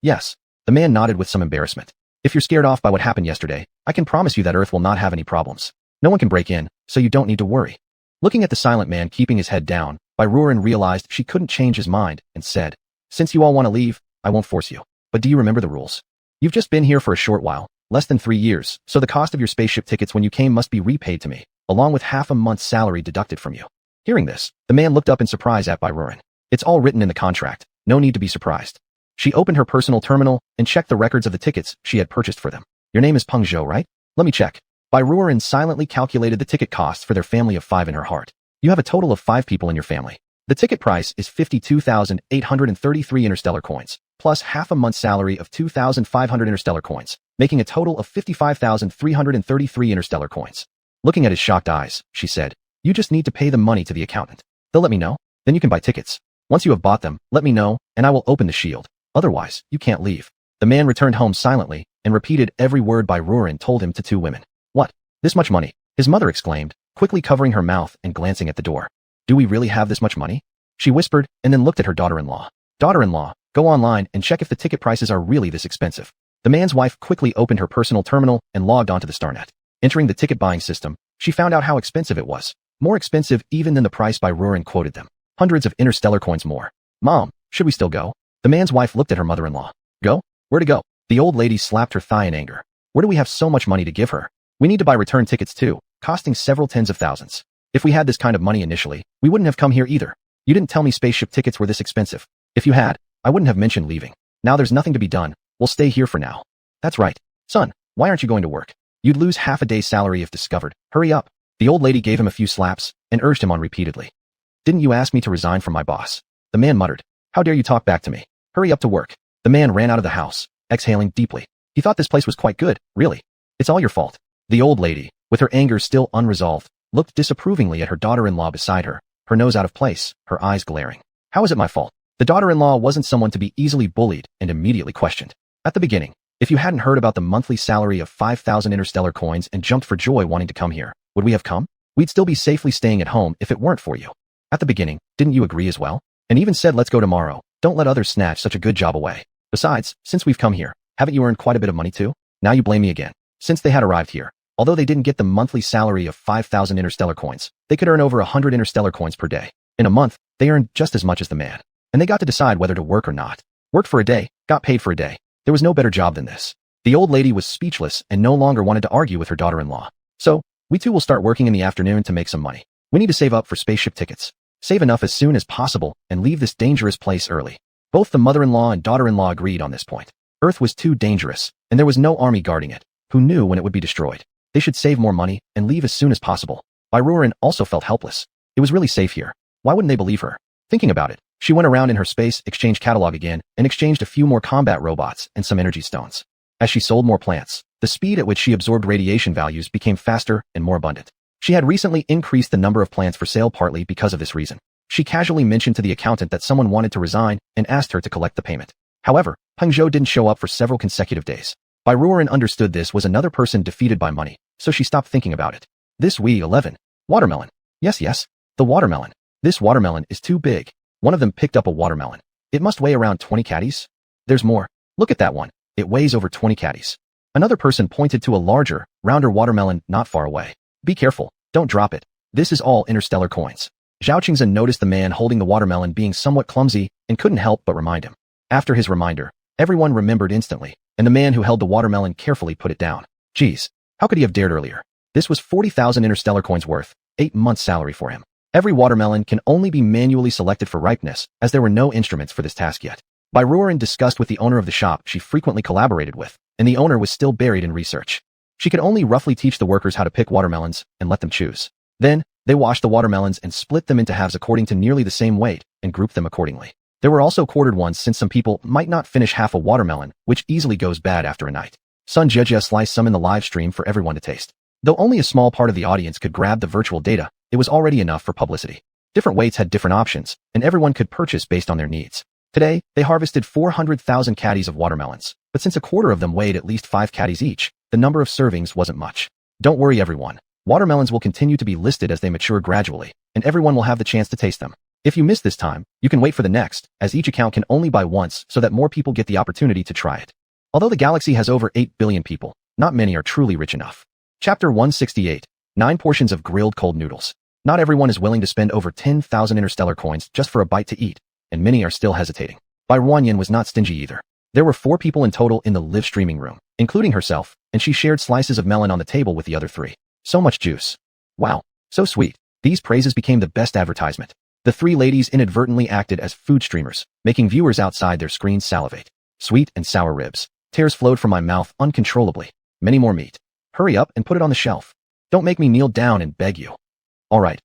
Yes. The man nodded with some embarrassment. If you're scared off by what happened yesterday, I can promise you that Earth will not have any problems. No one can break in, so you don't need to worry. Looking at the silent man keeping his head down, Bai Ruan realized she couldn't change his mind and said, since you all want to leave, I won't force you. But do you remember the rules? You've just been here for a short while, less than 3 years, so the cost of your spaceship tickets when you came must be repaid to me, along with half a month's salary deducted from you. Hearing this, the man looked up in surprise at Bai Ruan. It's all written in the contract, no need to be surprised. She opened her personal terminal and checked the records of the tickets she had purchased for them. Your name is Peng Zhou, right? Let me check. Bai Ruan silently calculated the ticket costs for their family of 5 in her heart. You have a total of 5 people in your family. The ticket price is 52,833 interstellar coins, plus half a month's salary of 2,500 interstellar coins, making a total of 55,333 interstellar coins. Looking at his shocked eyes, she said, you just need to pay the money to the accountant. They'll let me know. Then you can buy tickets. Once you have bought them, let me know, and I will open the shield. Otherwise, you can't leave. The man returned home silently and repeated every word Bai Ruan told him to 2 women. What? This much money? His mother exclaimed, quickly covering her mouth and glancing at the door. Do we really have this much money? She whispered and then looked at her daughter-in-law. Daughter-in-law, go online and check if the ticket prices are really this expensive. The man's wife quickly opened her personal terminal and logged onto the StarNet. Entering the ticket buying system, she found out how expensive it was. More expensive even than the price Bai Ruan quoted them. Hundreds of interstellar coins more. Mom, should we still go? The man's wife looked at her mother-in-law. Go? Where to go? The old lady slapped her thigh in anger. Where do we have so much money to give her? We need to buy return tickets too, costing several tens of thousands. If we had this kind of money initially, we wouldn't have come here either. You didn't tell me spaceship tickets were this expensive. If you had, I wouldn't have mentioned leaving. Now there's nothing to be done. We'll stay here for now. That's right. Son, why aren't you going to work? You'd lose half a day's salary if discovered. Hurry up. The old lady gave him a few slaps and urged him on repeatedly. Didn't you ask me to resign from my boss? The man muttered. How dare you talk back to me? Hurry up to work. The man ran out of the house, exhaling deeply. He thought this place was quite good, really. It's all your fault. The old lady, with her anger still unresolved, looked disapprovingly at her daughter-in-law beside her, her nose out of place, her eyes glaring. How is it my fault? The daughter-in-law wasn't someone to be easily bullied and immediately questioned. At the beginning, if you hadn't heard about the monthly salary of 5,000 interstellar coins and jumped for joy wanting to come here, would we have come? We'd still be safely staying at home if it weren't for you. At the beginning, didn't you agree as well? And even said let's go tomorrow. Don't let others snatch such a good job away. Besides, since we've come here, haven't you earned quite a bit of money too? Now you blame me again. Since they had arrived here, although they didn't get the monthly salary of 5,000 interstellar coins, they could earn over 100 interstellar coins per day. In a month, they earned just as much as the man. And they got to decide whether to work or not. Worked for a day, got paid for a day. There was no better job than this. The old lady was speechless and no longer wanted to argue with her daughter-in-law. So, we too will start working in the afternoon to make some money. We need to save up for spaceship tickets. Save enough as soon as possible and leave this dangerous place early. Both the mother-in-law and daughter-in-law agreed on this point. Earth was too dangerous, and there was no army guarding it, who knew when it would be destroyed. They should save more money and leave as soon as possible. Bai Ruan also felt helpless. It was really safe here. Why wouldn't they believe her? Thinking about it, she went around in her space exchange catalog again and exchanged a few more combat robots and some energy stones. As she sold more plants, the speed at which she absorbed radiation values became faster and more abundant. She had recently increased the number of plants for sale partly because of this reason. She casually mentioned to the accountant that someone wanted to resign and asked her to collect the payment. However, Peng Zhou didn't show up for several consecutive days. Bai Ruan understood this was another person defeated by money, so she stopped thinking about it. This Wii 11. Watermelon. Yes, the watermelon. This watermelon is too big. One of them picked up a watermelon. It must weigh around 20 caddies. There's more. Look at that one. It weighs over 20 caddies. Another person pointed to a larger, rounder watermelon not far away. Be careful. Don't drop it. This is all interstellar coins. Zhao Qingzhen noticed the man holding the watermelon being somewhat clumsy and couldn't help but remind him. After his reminder, everyone remembered instantly, and the man who held the watermelon carefully put it down. Geez, how could he have dared earlier? This was 40,000 interstellar coins worth, 8 months' salary for him. Every watermelon can only be manually selected for ripeness, as there were no instruments for this task yet. By Ruorin discussed with the owner of the shop she frequently collaborated with, and the owner was still buried in research. She could only roughly teach the workers how to pick watermelons and let them choose. Then, they washed the watermelons and split them into halves according to nearly the same weight, and grouped them accordingly. There were also quartered ones since some people might not finish half a watermelon, which easily goes bad after a night. Sun Jejia sliced some in the live stream for everyone to taste. Though only a small part of the audience could grab the virtual data, it was already enough for publicity. Different weights had different options, and everyone could purchase based on their needs. Today, they harvested 400,000 caddies of watermelons, but since a quarter of them weighed at least 5 caddies each, the number of servings wasn't much. Don't worry everyone. Watermelons will continue to be listed as they mature gradually, and everyone will have the chance to taste them. If you miss this time, you can wait for the next, as each account can only buy once so that more people get the opportunity to try it. Although the galaxy has over 8 billion people, not many are truly rich enough. Chapter 168. 9 portions of grilled cold noodles. Not everyone is willing to spend over 10,000 interstellar coins just for a bite to eat, and many are still hesitating. Bai Ruanyan was not stingy either. There were 4 people in total in the live streaming room, including herself, and she shared slices of melon on the table with the other 3. So much juice. Wow, so sweet. These praises became the best advertisement. The 3 ladies inadvertently acted as food streamers, making viewers outside their screens salivate. Sweet and sour ribs. Tears flowed from my mouth uncontrollably. Many more meat. Hurry up and put it on the shelf. Don't make me kneel down and beg you. All right,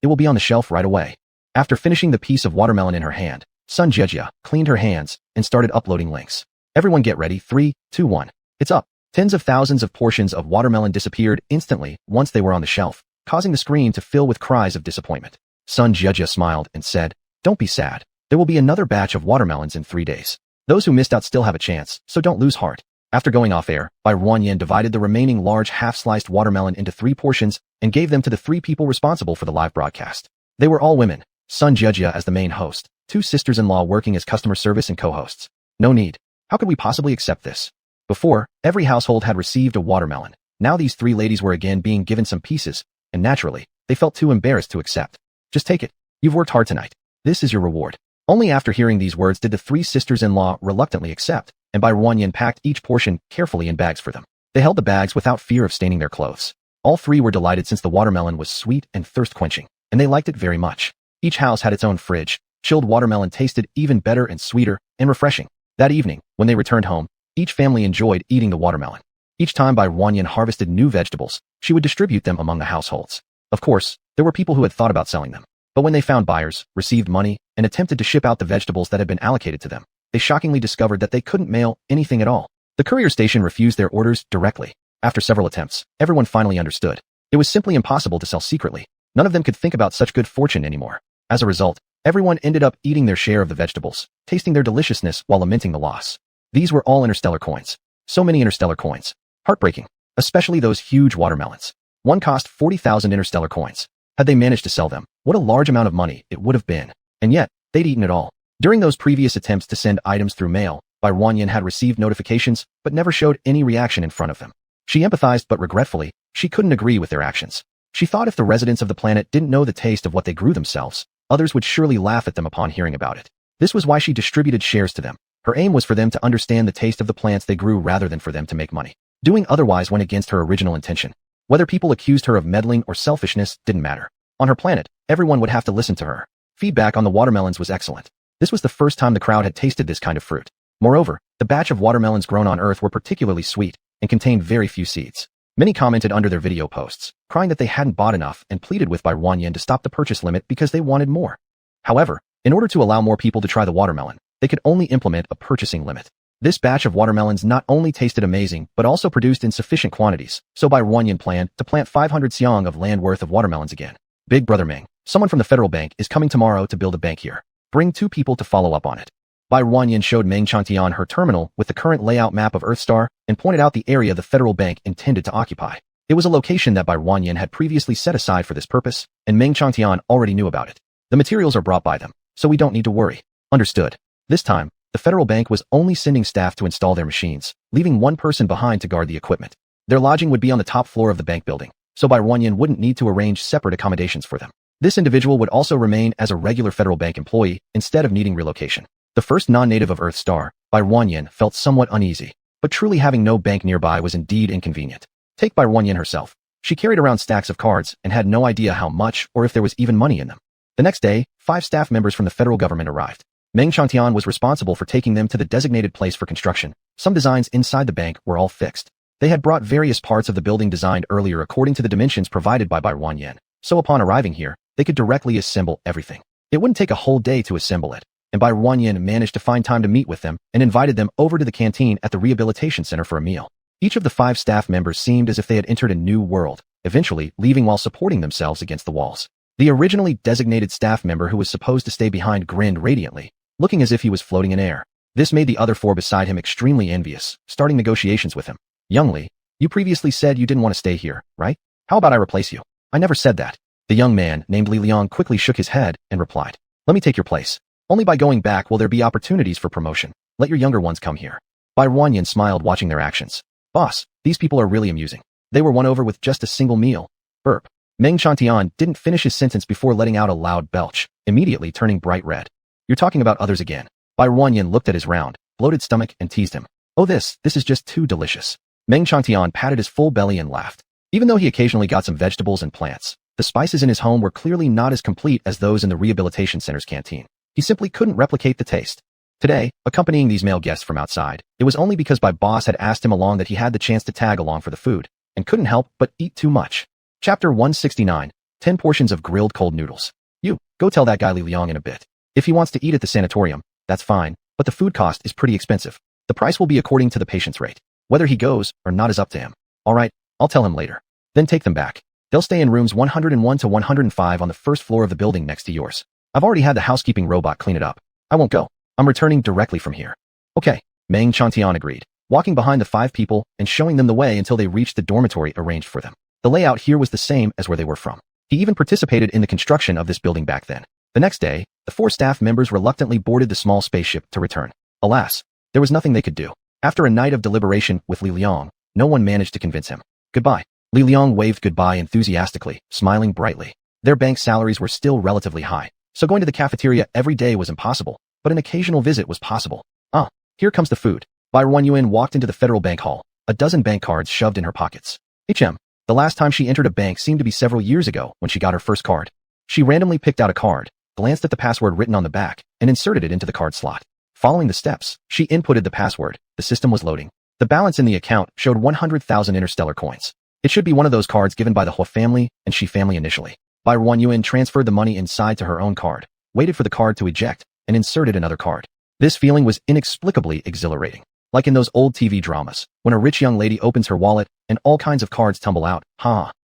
it will be on the shelf right away. After finishing the piece of watermelon in her hand, Sun Jejia cleaned her hands and started uploading links. Everyone get ready, 3, 2, 1. It's up. Tens of thousands of portions of watermelon disappeared instantly once they were on the shelf, causing the screen to fill with cries of disappointment. Sun Jejia smiled and said, "Don't be sad. There will be another batch of watermelons in 3 days. Those who missed out still have a chance, so don't lose heart." After going off air, Bai Ruanyan divided the remaining large half-sliced watermelon into 3 portions and gave them to the 3 people responsible for the live broadcast. They were all women, Sun Jejia as the main host, 2 sisters-in-law working as customer service and co-hosts. No need. How could we possibly accept this? Before, every household had received a watermelon. Now these 3 ladies were again being given some pieces, and naturally, they felt too embarrassed to accept. Just take it. You've worked hard tonight. This is your reward. Only after hearing these words did the 3 sisters-in-law reluctantly accept, and Bai Ruanyan packed each portion carefully in bags for them. They held the bags without fear of staining their clothes. All 3 were delighted since the watermelon was sweet and thirst-quenching, and they liked it very much. Each house had its own fridge. Chilled watermelon tasted even better and sweeter and refreshing. That evening, when they returned home, each family enjoyed eating the watermelon. Each time Bai Ruanyan harvested new vegetables, she would distribute them among the households. Of course, there were people who had thought about selling them. But when they found buyers, received money, and attempted to ship out the vegetables that had been allocated to them, they shockingly discovered that they couldn't mail anything at all. The courier station refused their orders directly. After several attempts, everyone finally understood. It was simply impossible to sell secretly. None of them could think about such good fortune anymore. As a result, everyone ended up eating their share of the vegetables, tasting their deliciousness while lamenting the loss. These were all interstellar coins. So many interstellar coins. Heartbreaking. Especially those huge watermelons. One cost 40,000 interstellar coins. Had they managed to sell them, what a large amount of money it would have been. And yet, they'd eaten it all. During those previous attempts to send items through mail, Bai Ruanyan had received notifications but never showed any reaction in front of them. She empathized but regretfully, she couldn't agree with their actions. She thought if the residents of the planet didn't know the taste of what they grew themselves, others would surely laugh at them upon hearing about it. This was why she distributed shares to them. Her aim was for them to understand the taste of the plants they grew rather than for them to make money. Doing otherwise went against her original intention. Whether people accused her of meddling or selfishness didn't matter. On her planet, everyone would have to listen to her. Feedback on the watermelons was excellent. This was the first time the crowd had tasted this kind of fruit. Moreover, the batch of watermelons grown on Earth were particularly sweet and contained very few seeds. Many commented under their video posts, crying that they hadn't bought enough and pleaded with Bai Ruanyan to stop the purchase limit because they wanted more. However, in order to allow more people to try the watermelon, they could only implement a purchasing limit. This batch of watermelons not only tasted amazing but also produced in sufficient quantities, so Bai Ruanyan planned to plant 500 xiang of land worth of watermelons again. Big Brother Meng, someone from the Federal Bank is coming tomorrow to build a bank here. Bring 2 people to follow up on it. Bai Ruanyan showed Meng Changtian her terminal with the current layout map of Earthstar and pointed out the area the Federal Bank intended to occupy. It was a location that Bai Ruanyan had previously set aside for this purpose, and Meng Changtian already knew about it. The materials are brought by them. so we don't need to worry. Understood. This time, the federal bank was only sending staff to install their machines, leaving one person behind to guard the equipment. Their lodging would be on the top floor of the bank building, so Bai Ruanyin wouldn't need to arrange separate accommodations for them. This individual would also remain as a regular federal bank employee instead of needing relocation. The first non-native of Earth Star, Bai Ruanyin, felt somewhat uneasy, but truly having no bank nearby was indeed inconvenient. Take Bai Ruanyin herself. She carried around stacks of cards and had no idea how much or if there was even money in them. The next day, 5 staff members from the federal government arrived. Meng Changtian was responsible for taking them to the designated place for construction. Some designs inside the bank were all fixed. They had brought various parts of the building designed earlier according to the dimensions provided by Bai Ruanyin, so upon arriving here, they could directly assemble everything. It wouldn't take a whole day to assemble it, and Bai Ruanyin managed to find time to meet with them and invited them over to the canteen at the rehabilitation center for a meal. Each of the 5 staff members seemed as if they had entered a new world, eventually leaving while supporting themselves against the walls. The originally designated staff member who was supposed to stay behind grinned radiantly, looking as if he was floating in air. This made the other 4 beside him extremely envious, starting negotiations with him. Young Li, you previously said you didn't want to stay here, right? How about I replace you? I never said that. The young man, named Li Liang, quickly shook his head and replied, let me take your place. Only by going back will there be opportunities for promotion. Let your younger ones come here. Bai Ruanyin smiled watching their actions. Boss, these people are really amusing. They were won over with just a single meal. Burp. Meng Changtian didn't finish his sentence before letting out a loud belch, immediately turning bright red. You're talking about others again. Bai Ruanyin looked at his round, bloated stomach and teased him. Oh this is just too delicious. Meng Changtian patted his full belly and laughed. Even though he occasionally got some vegetables and plants, the spices in his home were clearly not as complete as those in the rehabilitation center's canteen. He simply couldn't replicate the taste. Today, accompanying these male guests from outside, it was only because Bai Boss had asked him along that he had the chance to tag along for the food, and couldn't help but eat too much. Chapter 169, 10 portions of grilled cold noodles. You, go tell that guy Li Liang in a bit. If he wants to eat at the sanatorium, that's fine, but the food cost is pretty expensive. The price will be according to the patient's rate. Whether he goes or not is up to him. Alright, I'll tell him later. Then take them back. They'll stay in rooms 101 to 105 on the first floor of the building next to yours. I've already had the housekeeping robot clean it up. I won't go. I'm returning directly from here. Okay, Meng Changtian agreed, walking behind the 5 people and showing them the way until they reached the dormitory arranged for them. The layout here was the same as where they were from. He even participated in the construction of this building back then. The next day, the 4 staff members reluctantly boarded the small spaceship to return. Alas, there was nothing they could do. After a night of deliberation with Li Liang, no one managed to convince him. Goodbye. Li Liang waved goodbye enthusiastically, smiling brightly. Their bank salaries were still relatively high, so going to the cafeteria every day was impossible, but an occasional visit was possible. Ah, here comes the food. Bai Ruanyin walked into the federal bank hall, a dozen bank cards shoved in her pockets. The last time she entered a bank seemed to be several years ago when she got her first card. She randomly picked out a card, glanced at the password written on the back, and inserted it into the card slot. Following the steps, she inputted the password. The system was loading. The balance in the account showed 100,000 interstellar coins. It should be one of those cards given by the Hua family and Shi family initially. Bai Ruanyin transferred the money inside to her own card, waited for the card to eject, and inserted another card. This feeling was inexplicably exhilarating. Like in those old TV dramas, when a rich young lady opens her wallet and all kinds of cards tumble out,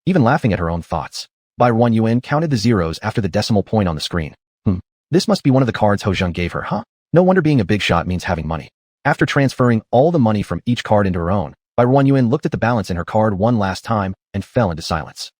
even laughing at her own thoughts. Bai Ruanyin counted the zeros after the decimal point on the screen. This must be one of the cards Ho Zheng gave her, No wonder being a big shot means having money. After transferring all the money from each card into her own, Bai Ruanyin looked at the balance in her card one last time and fell into silence.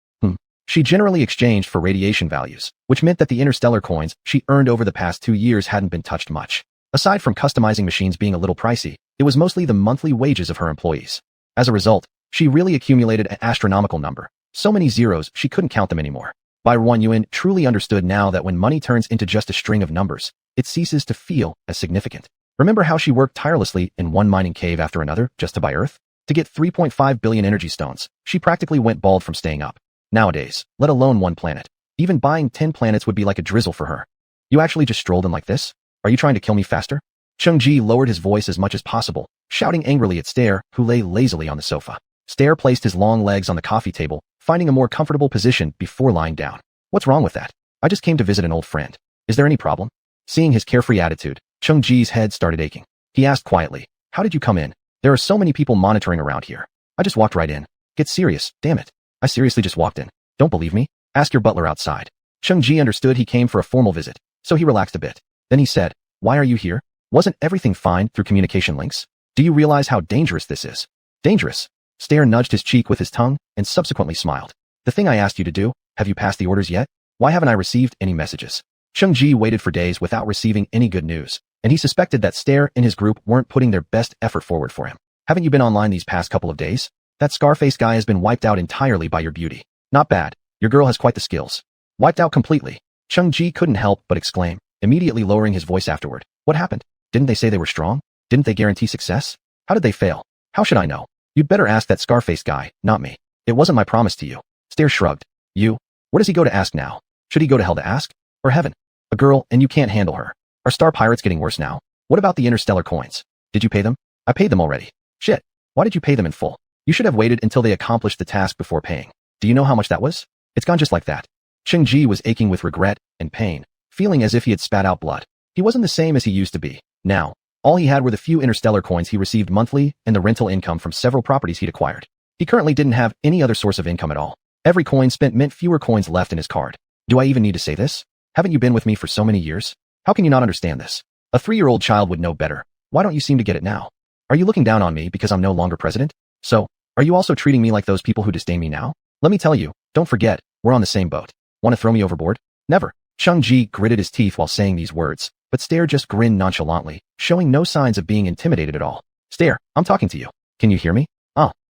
She generally exchanged for radiation values, which meant that the interstellar coins she earned over the past 2 years hadn't been touched much. Aside from customizing machines being a little pricey, it was mostly the monthly wages of her employees. As a result, she really accumulated an astronomical number. So many zeros she couldn't count them anymore. Bai Ruanyin truly understood now that when money turns into just a string of numbers, it ceases to feel as significant. Remember how she worked tirelessly in one mining cave after another just to buy Earth? To get 3.5 billion energy stones, she practically went bald from staying up. Nowadays, let alone one planet, even buying 10 planets would be like a drizzle for her. You actually just strolled in like this? Are you trying to kill me faster? Cheng Ji lowered his voice as much as possible, shouting angrily at Stair, who lay lazily on the sofa. Stair placed his long legs on the coffee table, finding a more comfortable position before lying down. What's wrong with that? I just came to visit an old friend. Is there any problem? Seeing his carefree attitude, Cheng Ji's head started aching. He asked quietly, how did you come in? There are so many people monitoring around here. I just walked right in. Get serious, damn it. I seriously just walked in. Don't believe me? Ask your butler outside. Cheng Ji understood he came for a formal visit, so he relaxed a bit. Then he said, why are you here? Wasn't everything fine through communication links? Do you realize how dangerous this is? Dangerous? Stair nudged his cheek with his tongue and subsequently smiled. The thing I asked you to do, have you passed the orders yet? Why haven't I received any messages? Cheng-Ji waited for days without receiving any good news, and he suspected that Stare and his group weren't putting their best effort forward for him. Haven't you been online these past couple of days? That Scarface guy has been wiped out entirely by your beauty. Not bad. Your girl has quite the skills. Wiped out completely. Cheng-Ji couldn't help but exclaim, immediately lowering his voice afterward. What happened? Didn't they say they were strong? Didn't they guarantee success? How did they fail? How should I know? You'd better ask that Scarface guy, not me. It wasn't my promise to you. Stare shrugged. You? Where does he go to ask now? Should he go to hell to ask? Or heaven? A girl, and you can't handle her. Are star pirates getting worse now? What about the interstellar coins? Did you pay them? I paid them already. Shit. Why did you pay them in full? You should have waited until they accomplished the task before paying. Do you know how much that was? It's gone just like that. Cheng-Ji was aching with regret and pain, feeling as if he had spat out blood. He wasn't the same as he used to be. Now, all he had were the few interstellar coins he received monthly and the rental income from several properties he'd acquired. He currently didn't have any other source of income at all. Every coin spent meant fewer coins left in his card. Do I even need to say this? Haven't you been with me for so many years? How can you not understand this? A 3-year-old child would know better. Why don't you seem to get it now? Are you looking down on me because I'm no longer president? So, are you also treating me like those people who disdain me now? Let me tell you, don't forget, we're on the same boat. Want to throw me overboard? Never. Cheng-Ji gritted his teeth while saying these words, but Stare just grinned nonchalantly, showing no signs of being intimidated at all. Stare, I'm talking to you. Can you hear me?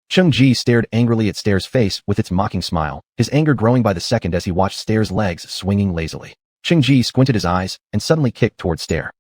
Cheng-Ji stared angrily at Stare's face with its mocking smile, his anger growing by the second as he watched Stare's legs swinging lazily. Cheng-Ji squinted his eyes and suddenly kicked toward Stare.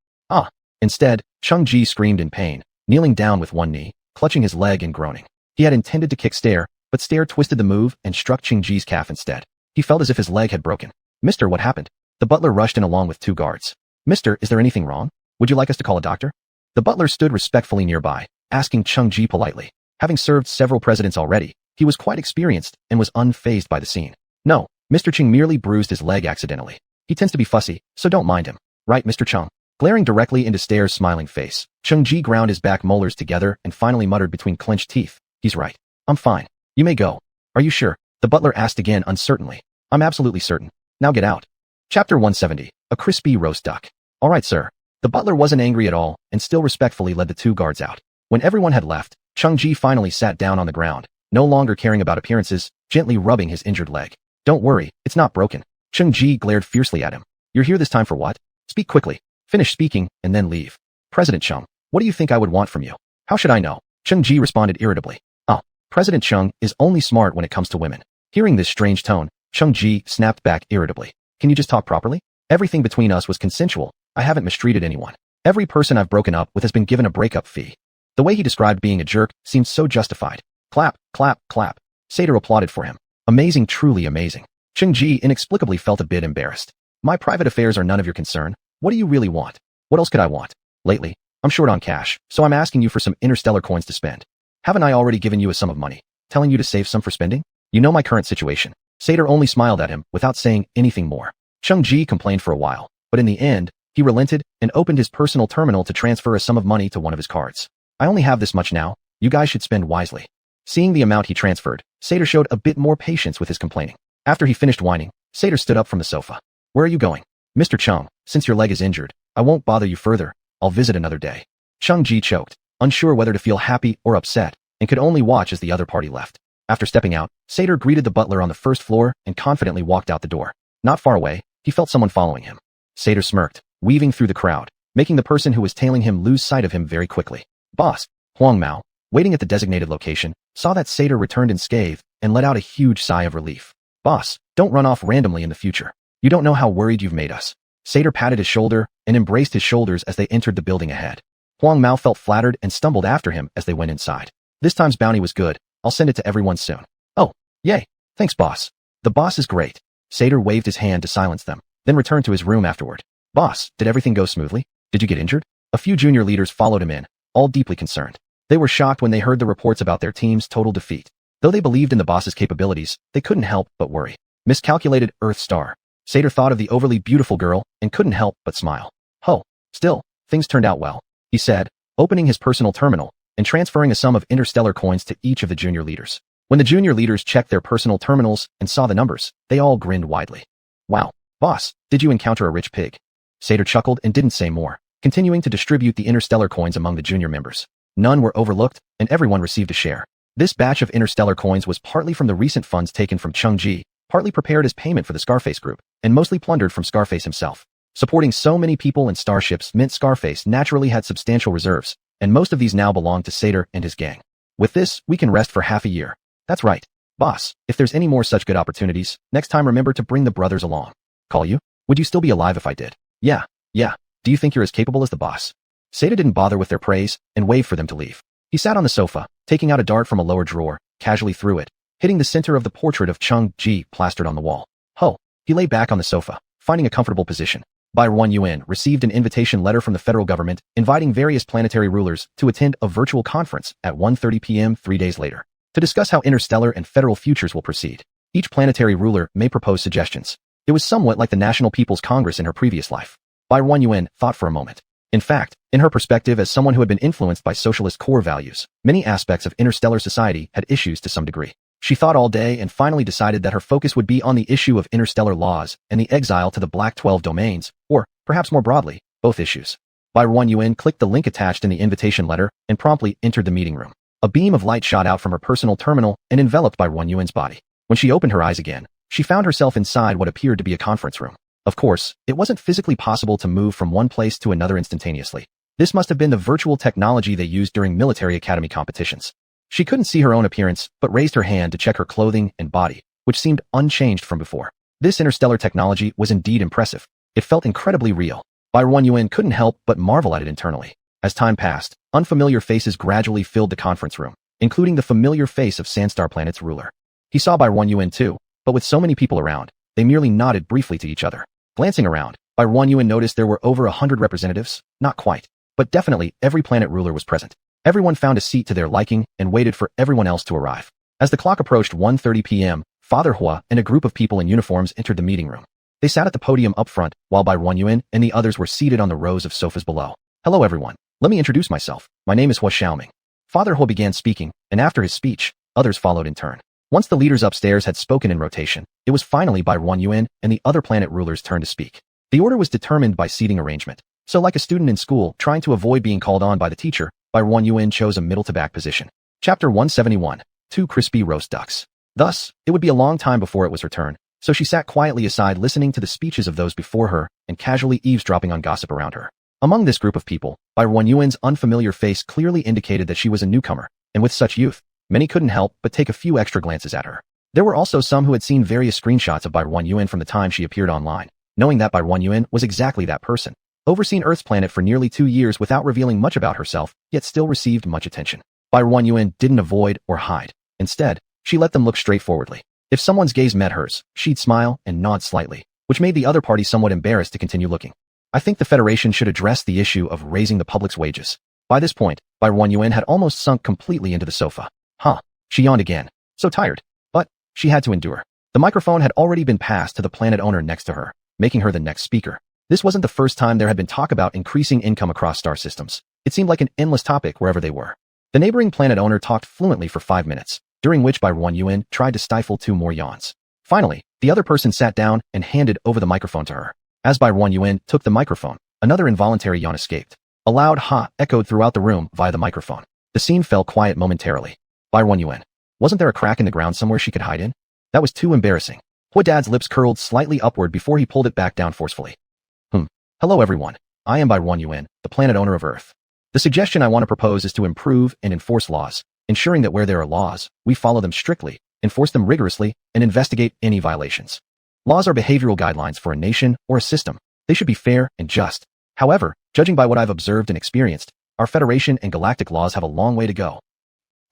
Instead, Cheng-Ji screamed in pain, kneeling down with one knee, clutching his leg and groaning. He had intended to kick Stare, but Stare twisted the move and struck Cheng-Ji's calf instead. He felt as if his leg had broken. Mister, what happened? The butler rushed in along with 2 guards. Mister, is there anything wrong? Would you like us to call a doctor? The butler stood respectfully nearby, asking Cheng-Ji politely. Having served several presidents already, he was quite experienced and was unfazed by the scene. No, Mr. Cheng merely bruised his leg accidentally. He tends to be fussy, so don't mind him. Right, Mr. Cheng? Glaring directly into Stare's smiling face, Cheng-Ji ground his back molars together and finally muttered between clenched teeth. He's right. I'm fine. You may go. Are you sure? The butler asked again uncertainly. I'm absolutely certain. Now get out. Chapter 170. A crispy roast duck. All right, sir. The butler wasn't angry at all and still respectfully led the 2 guards out. When everyone had left, Cheng-Ji finally sat down on the ground, no longer caring about appearances, gently rubbing his injured leg. Don't worry, it's not broken. Cheng-Ji glared fiercely at him. You're here this time for what? Speak quickly. Finish speaking, and then leave. President Cheng, what do you think I would want from you? How should I know? Cheng-Ji responded irritably. President Cheng is only smart when it comes to women. Hearing this strange tone, Cheng-Ji snapped back irritably. Can you just talk properly? Everything between us was consensual. I haven't mistreated anyone. Every person I've broken up with has been given a breakup fee. The way he described being a jerk seemed so justified. Clap, clap, clap. Seder applauded for him. Amazing, truly amazing. Cheng-Ji inexplicably felt a bit embarrassed. My private affairs are none of your concern. What do you really want? What else could I want? Lately, I'm short on cash, so I'm asking you for some interstellar coins to spend. Haven't I already given you a sum of money, telling you to save some for spending? You know my current situation. Seder only smiled at him without saying anything more. Cheng-Ji complained for a while, but in the end, he relented and opened his personal terminal to transfer a sum of money to one of his cards. I only have this much now. You guys should spend wisely. Seeing the amount he transferred, Seder showed a bit more patience with his complaining. After he finished whining, Seder stood up from the sofa. Where are you going? Mr. Cheng, since your leg is injured, I won't bother you further. I'll visit another day. Cheng-Ji choked, unsure whether to feel happy or upset, and could only watch as the other party left. After stepping out, Seder greeted the butler on the first floor and confidently walked out the door. Not far away, he felt someone following him. Seder smirked, weaving through the crowd, making the person who was tailing him lose sight of him very quickly. Boss, Huang Mao, waiting at the designated location, saw that Seder returned unscathed and let out a huge sigh of relief. Boss, don't run off randomly in the future. You don't know how worried you've made us. Seder patted his shoulder and embraced his shoulders as they entered the building ahead. Huang Mao felt flattered and stumbled after him as they went inside. This time's bounty was good. I'll send it to everyone soon. Oh, yay. Thanks, boss. The boss is great. Seder waved his hand to silence them, then returned to his room afterward. Boss, did everything go smoothly? Did you get injured? A few junior leaders followed him in, all deeply concerned. They were shocked when they heard the reports about their team's total defeat. Though they believed in the boss's capabilities, they couldn't help but worry. Miscalculated Earth Star. Seder thought of the overly beautiful girl and couldn't help but smile. Still, things turned out well, he said, opening his personal terminal and transferring a sum of interstellar coins to each of the junior leaders. When the junior leaders checked their personal terminals and saw the numbers, they all grinned widely. Wow, boss, did you encounter a rich pig? Seder chuckled and didn't say more, continuing to distribute the interstellar coins among the junior members. None were overlooked, and everyone received a share. This batch of interstellar coins was partly from the recent funds taken from Cheng-Ji, partly prepared as payment for the Scarface group, and mostly plundered from Scarface himself. Supporting so many people and starships meant Scarface naturally had substantial reserves, and most of these now belonged to Sator and his gang. With this, we can rest for half a year. That's right. Boss, if there's any more such good opportunities, next time remember to bring the brothers along. Call you? Would you still be alive if I did? Yeah. Do you think you're as capable as the boss? Sator didn't bother with their praise and waved for them to leave. He sat on the sofa, taking out a dart from a lower drawer, casually threw it, hitting the center of the portrait of Chung Ji plastered on the wall. He lay back on the sofa, finding a comfortable position. Barren UN received an invitation letter from the federal government inviting various planetary rulers to attend a virtual conference at 1:30 p.m. 3 days later to discuss how interstellar and federal futures will proceed. Each planetary ruler may propose suggestions. It was somewhat like the National People's Congress in her previous life. Barren UN thought for a moment. In fact, in her perspective as someone who had been influenced by socialist core values, many aspects of interstellar society had issues to some degree. She thought all day and finally decided that her focus would be on the issue of interstellar laws and the exile to the Black 12 domains, or, perhaps more broadly, both issues. Barren UN clicked the link attached in the invitation letter and promptly entered the meeting room. A beam of light shot out from her personal terminal and enveloped Barren UN's body. When she opened her eyes again, she found herself inside what appeared to be a conference room. Of course, it wasn't physically possible to move from one place to another instantaneously. This must have been the virtual technology they used during military academy competitions. She couldn't see her own appearance, but raised her hand to check her clothing and body, which seemed unchanged from before. This interstellar technology was indeed impressive. It felt incredibly real. Barren UN couldn't help but marvel at it internally. As time passed, unfamiliar faces gradually filled the conference room, including the familiar face of Sandstar Planet's ruler. He saw Barren UN too, but with so many people around, they merely nodded briefly to each other. Glancing around, Barren UN noticed there were over 100 representatives, not quite, but definitely every planet ruler was present. Everyone found a seat to their liking and waited for everyone else to arrive. As the clock approached 1:30 p.m., Father Hua and a group of people in uniforms entered the meeting room. They sat at the podium up front, while Barren UN and the others were seated on the rows of sofas below. Hello everyone. Let me introduce myself. My name is Hua Xiaoming. Father Hua began speaking, and after his speech, others followed in turn. Once the leaders upstairs had spoken in rotation, it was finally Barren UN and the other planet rulers' turn to speak. The order was determined by seating arrangement. So like a student in school trying to avoid being called on by the teacher, Barren UN chose a middle-to-back position. Chapter 171, 2 Crispy Roast Ducks. Thus, it would be a long time before it was her turn, so she sat quietly aside listening to the speeches of those before her and casually eavesdropping on gossip around her. Among this group of people, Barren UN's unfamiliar face clearly indicated that she was a newcomer, and with such youth, many couldn't help but take a few extra glances at her. There were also some who had seen various screenshots of Barren UN from the time she appeared online, knowing that Barren UN was exactly that person. Overseen Earth's planet for nearly 2 years without revealing much about herself, yet still received much attention. Barren UN didn't avoid or hide. Instead, she let them look straightforwardly. If someone's gaze met hers, she'd smile and nod slightly, which made the other party somewhat embarrassed to continue looking. I think the Federation should address the issue of raising the public's wages. By this point, Barren UN had almost sunk completely into the sofa. She yawned again. So tired. But she had to endure. The microphone had already been passed to the planet owner next to her, making her the next speaker. This wasn't the first time there had been talk about increasing income across star systems. It seemed like an endless topic wherever they were. The neighboring planet owner talked fluently for 5 minutes, during which Barren UN tried to stifle 2 more yawns. Finally, the other person sat down and handed over the microphone to her. As Barren UN took the microphone, another involuntary yawn escaped. A loud ha echoed throughout the room via the microphone. The scene fell quiet momentarily. Barren UN. Wasn't there a crack in the ground somewhere she could hide in? That was too embarrassing. Huadad's lips curled slightly upward before he pulled it back down forcefully. Hello everyone. I am Barren UN, the planet owner of Earth. The suggestion I want to propose is to improve and enforce laws, ensuring that where there are laws, we follow them strictly, enforce them rigorously, and investigate any violations. Laws are behavioral guidelines for a nation or a system. They should be fair and just. However, judging by what I've observed and experienced, our Federation and galactic laws have a long way to go.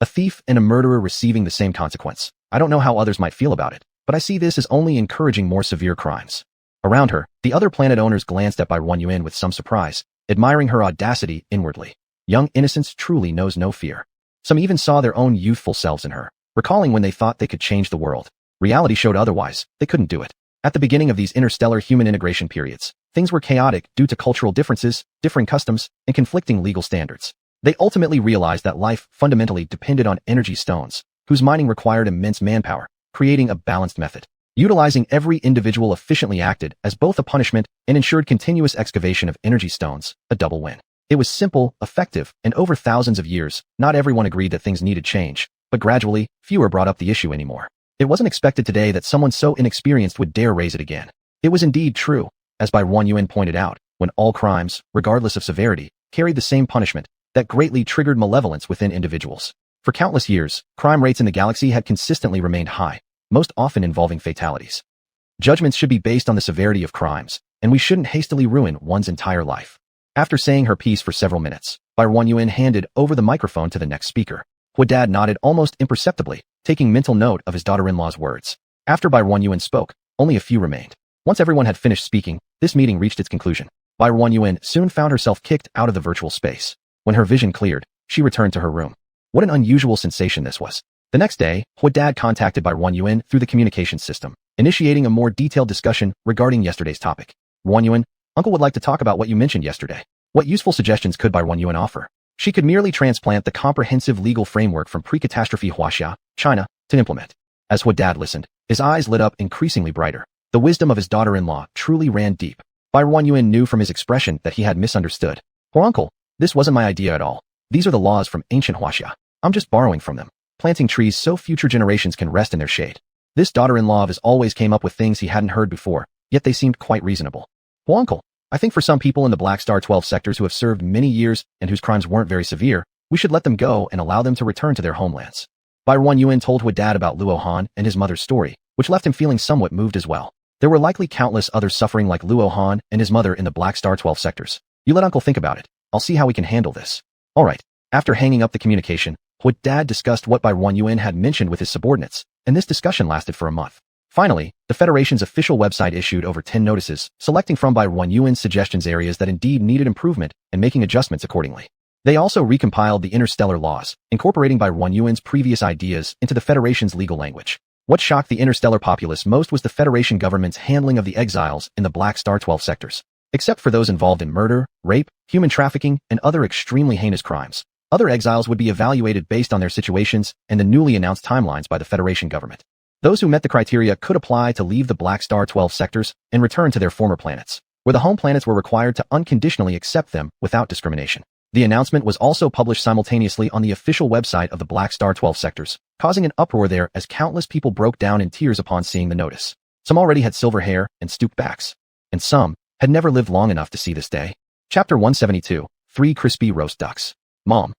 A thief and a murderer receiving the same consequence. I don't know how others might feel about it, but I see this as only encouraging more severe crimes. Around her, the other planet owners glanced at Barren UN with some surprise, admiring her audacity inwardly. Young innocence truly knows no fear. Some even saw their own youthful selves in her, recalling when they thought they could change the world. Reality showed otherwise. They couldn't do it. At the beginning of these interstellar human integration periods, things were chaotic due to cultural differences, differing customs, and conflicting legal standards. They ultimately realized that life fundamentally depended on energy stones, whose mining required immense manpower, creating a balanced method. Utilizing every individual efficiently acted as both a punishment and ensured continuous excavation of energy stones, a double win. It was simple, effective, and over thousands of years, not everyone agreed that things needed change, but gradually, fewer brought up the issue anymore. It wasn't expected today that someone so inexperienced would dare raise it again. It was indeed true. As Bai Yuan pointed out, when all crimes, regardless of severity, carried the same punishment, that greatly triggered malevolence within individuals. For countless years, crime rates in the galaxy had consistently remained high, most often involving fatalities. Judgments should be based on the severity of crimes, and we shouldn't hastily ruin one's entire life. After saying her piece for several minutes, Bai Yuan handed over the microphone to the next speaker. Hoard nodded almost imperceptibly, taking mental note of his daughter-in-law's words. After Bai Yuan spoke, only a few remained. Once everyone had finished speaking, this meeting reached its conclusion. Bai Yuan soon found herself kicked out of the virtual space. When her vision cleared, she returned to her room. What an unusual sensation this was. The next day, Hoard contacted Bai Yuan through the communications system, initiating a more detailed discussion regarding yesterday's topic. Yuan, Uncle would like to talk about what you mentioned yesterday. What useful suggestions could Bai Yuan offer? She could merely transplant the comprehensive legal framework from pre-catastrophe Huaxia, China, to implement. As Hoard listened, his eyes lit up increasingly brighter. The wisdom of his daughter-in-law truly ran deep. Bai Yuan knew from his expression that he had misunderstood. Poor uncle, this wasn't my idea at all. These are the laws from ancient Huaxia. I'm just borrowing from them, planting trees so future generations can rest in their shade. This daughter-in-law of his always came up with things he hadn't heard before, yet they seemed quite reasonable. Well, uncle, I think for some people in the Black Star 12 sectors who have served many years and whose crimes weren't very severe, we should let them go and allow them to return to their homelands. Bai Yuan told Hoard about Luo Han and his mother's story, which left him feeling somewhat moved as well. There were likely countless others suffering like Luo Han and his mother in the Black Star 12 sectors. You let uncle think about it. I'll see how we can handle this. Alright. After hanging up the communication, Hoard discussed what Bai Yuan had mentioned with his subordinates, and this discussion lasted for a month. Finally, the Federation's official website issued over 10 notices, selecting from Bai Yuan's suggestions areas that indeed needed improvement and making adjustments accordingly. They also recompiled the interstellar laws, incorporating Bai Yuan's previous ideas into the Federation's legal language. What shocked the interstellar populace most was the Federation government's handling of the exiles in the Black Star 12 sectors. Except for those involved in murder, rape, human trafficking, and other extremely heinous crimes, other exiles would be evaluated based on their situations and the newly announced timelines by the Federation government. Those who met the criteria could apply to leave the Black Star 12 sectors and return to their former planets, where the home planets were required to unconditionally accept them without discrimination. The announcement was also published simultaneously on the official website of the Black Star 12 sectors, causing an uproar there as countless people broke down in tears upon seeing the notice. Some already had silver hair and stooped backs, and some had never lived long enough to see this day. Chapter 172, 3 Crispy Roast Ducks. Mom.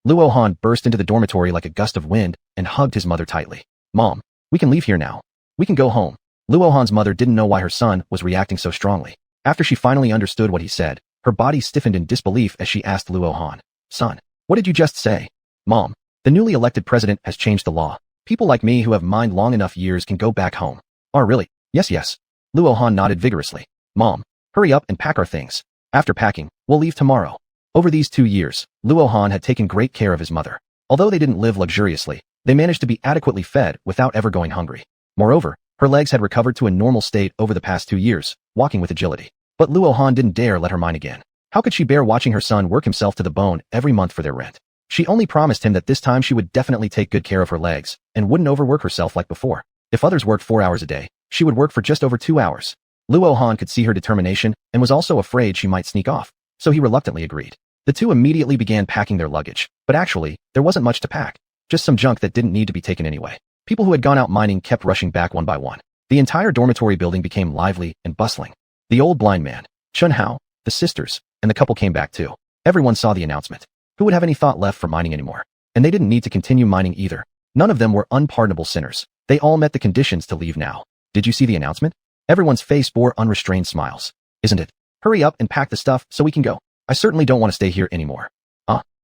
Luo Han burst into the dormitory like a gust of wind and hugged his mother tightly. Mom, we can leave here now. We can go home. Luo Han's mother didn't know why her son was reacting so strongly. After she finally understood what he said, her body stiffened in disbelief as she asked Luo Han, Son, what did you just say? Mom, the newly elected president has changed the law. People like me who have mined long enough years can go back home. Oh, really? Yes. Luo Han nodded vigorously. Mom, hurry up and pack our things. After packing, we'll leave tomorrow. Over these 2 years, Luo Han had taken great care of his mother. Although they didn't live luxuriously, they managed to be adequately fed without ever going hungry. Moreover, her legs had recovered to a normal state over the past 2 years, walking with agility. But Luo Han didn't dare let her mine again. How could she bear watching her son work himself to the bone every month for their rent? She only promised him that this time she would definitely take good care of her legs and wouldn't overwork herself like before. If others worked 4 hours a day, she would work for just over 2 hours. Luo Han could see her determination and was also afraid she might sneak off, so he reluctantly agreed. The two immediately began packing their luggage, but actually, there wasn't much to pack. Just some junk that didn't need to be taken anyway. People who had gone out mining kept rushing back one by one. The entire dormitory building became lively and bustling. The old blind man, Chun Hao, the sisters, and the couple came back too. Everyone saw the announcement. Who would have any thought left for mining anymore? And they didn't need to continue mining either. None of them were unpardonable sinners. They all met the conditions to leave now. Did you see the announcement? Everyone's face bore unrestrained smiles. Isn't it? Hurry up and pack the stuff so we can go. I certainly don't want to stay here anymore.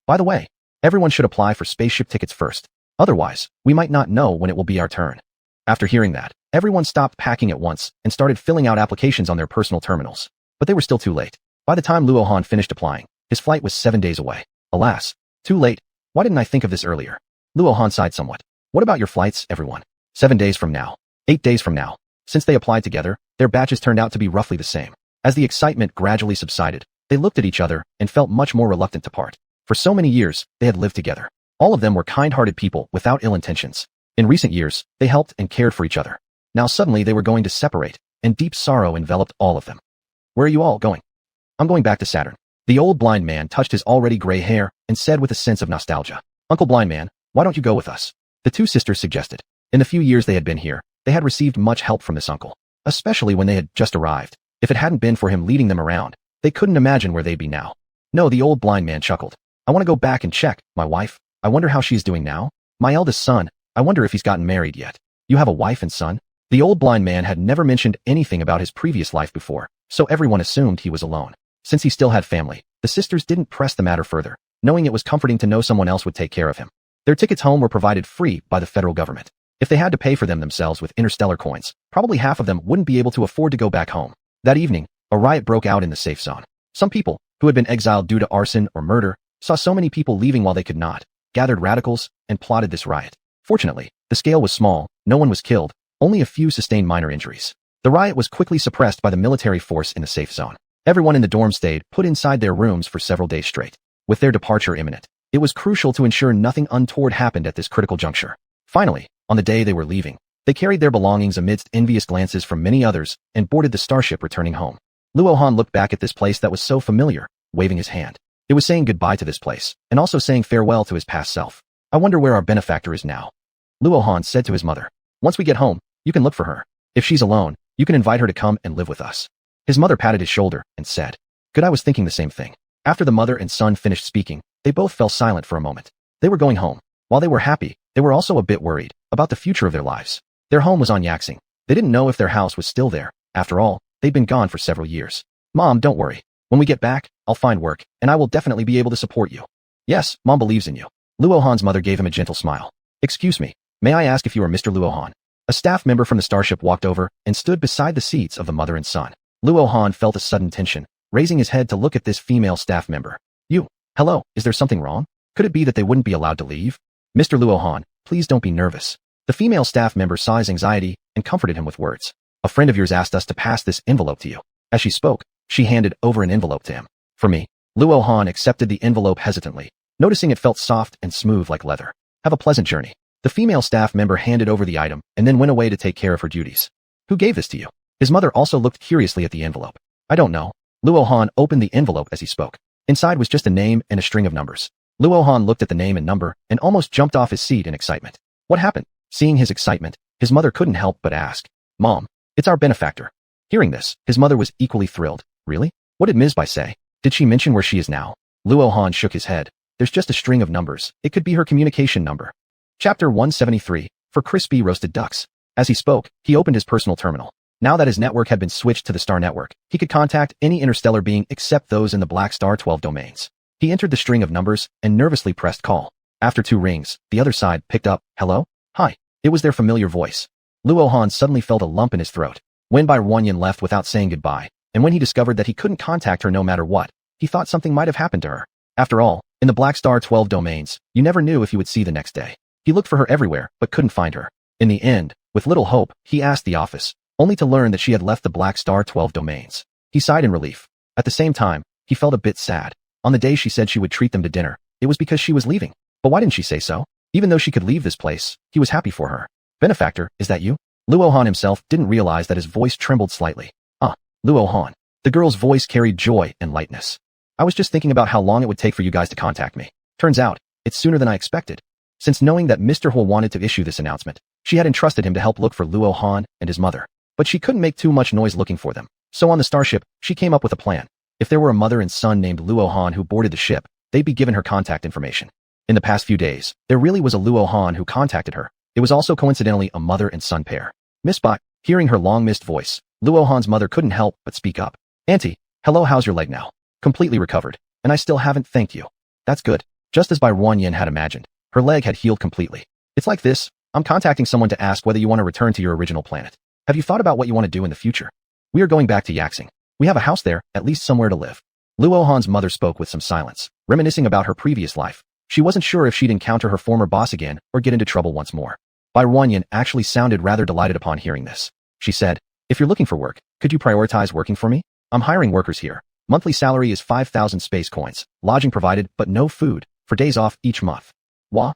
By the way, everyone should apply for spaceship tickets first. Otherwise, we might not know when it will be our turn. After hearing that, everyone stopped packing at once and started filling out applications on their personal terminals. But they were still too late. By the time Luo Han finished applying, his flight was 7 days away. Alas, too late. Why didn't I think of this earlier? Luo Han sighed somewhat. What about your flights, everyone? 7 days from now. 8 days from now. Since they applied together, their batches turned out to be roughly the same. As the excitement gradually subsided, they looked at each other and felt much more reluctant to part. For so many years, they had lived together. All of them were kind-hearted people without ill intentions. In recent years, they helped and cared for each other. Now suddenly they were going to separate, and deep sorrow enveloped all of them. Where are you all going? I'm going back to Saturn. The old blind man touched his already gray hair and said with a sense of nostalgia, Uncle Blind Man, why don't you go with us? The two sisters suggested. In the few years they had been here, they had received much help from this uncle, especially when they had just arrived. If it hadn't been for him leading them around, they couldn't imagine where they'd be now. No, the old blind man chuckled. I want to go back and check. My wife, I wonder how she's doing now. My eldest son, I wonder if he's gotten married yet. You have a wife and son? The old blind man had never mentioned anything about his previous life before, so everyone assumed he was alone. Since he still had family, the sisters didn't press the matter further, knowing it was comforting to know someone else would take care of him. Their tickets home were provided free by the federal government. If they had to pay for them themselves with interstellar coins, probably half of them wouldn't be able to afford to go back home. That evening, a riot broke out in the safe zone. Some people, who had been exiled due to arson or murder, saw so many people leaving while they could not, gathered radicals, and plotted this riot. Fortunately, the scale was small, no one was killed, only a few sustained minor injuries. The riot was quickly suppressed by the military force in the safe zone. Everyone in the dorm stayed put inside their rooms for several days straight. With their departure imminent, it was crucial to ensure nothing untoward happened at this critical juncture. Finally, on the day they were leaving, they carried their belongings amidst envious glances from many others and boarded the starship returning home. Luohan looked back at this place that was so familiar, waving his hand. It was saying goodbye to this place, and also saying farewell to his past self. I wonder where our benefactor is now. Luohan said to his mother, once we get home, you can look for her. If she's alone, you can invite her to come and live with us. His mother patted his shoulder and said, good, I was thinking the same thing. After the mother and son finished speaking, they both fell silent for a moment. They were going home. While they were happy, they were also a bit worried about the future of their lives. Their home was on Yaxing. They didn't know if their house was still there. After all, they'd been gone for several years. Mom, don't worry. When we get back, I'll find work, and I will definitely be able to support you. Yes, Mom believes in you. Luohan's mother gave him a gentle smile. Excuse me, may I ask if you are Mr. Luohan? A staff member from the starship walked over and stood beside the seats of the mother and son. Luohan felt a sudden tension, raising his head to look at this female staff member. You, hello, is there something wrong? Could it be that they wouldn't be allowed to leave? Mr. Luohan, please don't be nervous. The female staff member saw his anxiety and comforted him with words. A friend of yours asked us to pass this envelope to you. As she spoke, she handed over an envelope to him. For me. Luohan accepted the envelope hesitantly, noticing it felt soft and smooth like leather. Have a pleasant journey. The female staff member handed over the item and then went away to take care of her duties. Who gave this to you? His mother also looked curiously at the envelope. I don't know. Luohan opened the envelope as he spoke. Inside was just a name and a string of numbers. Luohan looked at the name and number and almost jumped off his seat in excitement. What happened? Seeing his excitement, his mother couldn't help but ask. Mom, it's our benefactor. Hearing this, his mother was equally thrilled. Really? What did Ms. Bai say? Did she mention where she is now? Luohan shook his head. There's just a string of numbers. It could be her communication number. Chapter 173, for crispy roasted ducks. As he spoke, he opened his personal terminal. Now that his network had been switched to the Star Network, he could contact any interstellar being except those in the Black Star 12 domains. He entered the string of numbers and nervously pressed call. After 2 rings, the other side picked up. Hello? Hi. It was their familiar voice. Luohan suddenly felt a lump in his throat. When Bai Ruanyan left without saying goodbye, and when he discovered that he couldn't contact her no matter what, he thought something might have happened to her. After all, in the Black Star 12 domains, you never knew if you would see the next day. He looked for her everywhere, but couldn't find her. In the end, with little hope, he asked the office, only to learn that she had left the Black Star 12 domains. He sighed in relief. At the same time, he felt a bit sad. On the day she said she would treat them to dinner, it was because she was leaving. But why didn't she say so? Even though she could leave this place, he was happy for her. Benefactor, is that you? Luohan himself didn't realize that his voice trembled slightly. Luohan. The girl's voice carried joy and lightness. I was just thinking about how long it would take for you guys to contact me. Turns out, it's sooner than I expected. Since knowing that Mr. Huo wanted to issue this announcement, she had entrusted him to help look for Luohan and his mother. But she couldn't make too much noise looking for them. So on the starship, she came up with a plan. If there were a mother and son named Luohan who boarded the ship, they'd be given her contact information. In the past few days, there really was a Luohan who contacted her. It was also coincidentally a mother and son pair. Miss Bai, hearing her long-missed voice, Luohan's mother couldn't help but speak up. Auntie, hello, how's your leg now? Completely recovered, and I still haven't thanked you. That's good. Just as Bai Ruanyan had imagined, her leg had healed completely. It's like this, I'm contacting someone to ask whether you want to return to your original planet. Have you thought about what you want to do in the future? We are going back to Yaxing. We have a house there, at least somewhere to live. Luohan's mother spoke with some silence, reminiscing about her previous life. She wasn't sure if she'd encounter her former boss again or get into trouble once more. Bai Ruanyan actually sounded rather delighted upon hearing this. She said, if you're looking for work, could you prioritize working for me? I'm hiring workers here. Monthly salary is 5,000 space coins, lodging provided, but no food, for days off each month. What?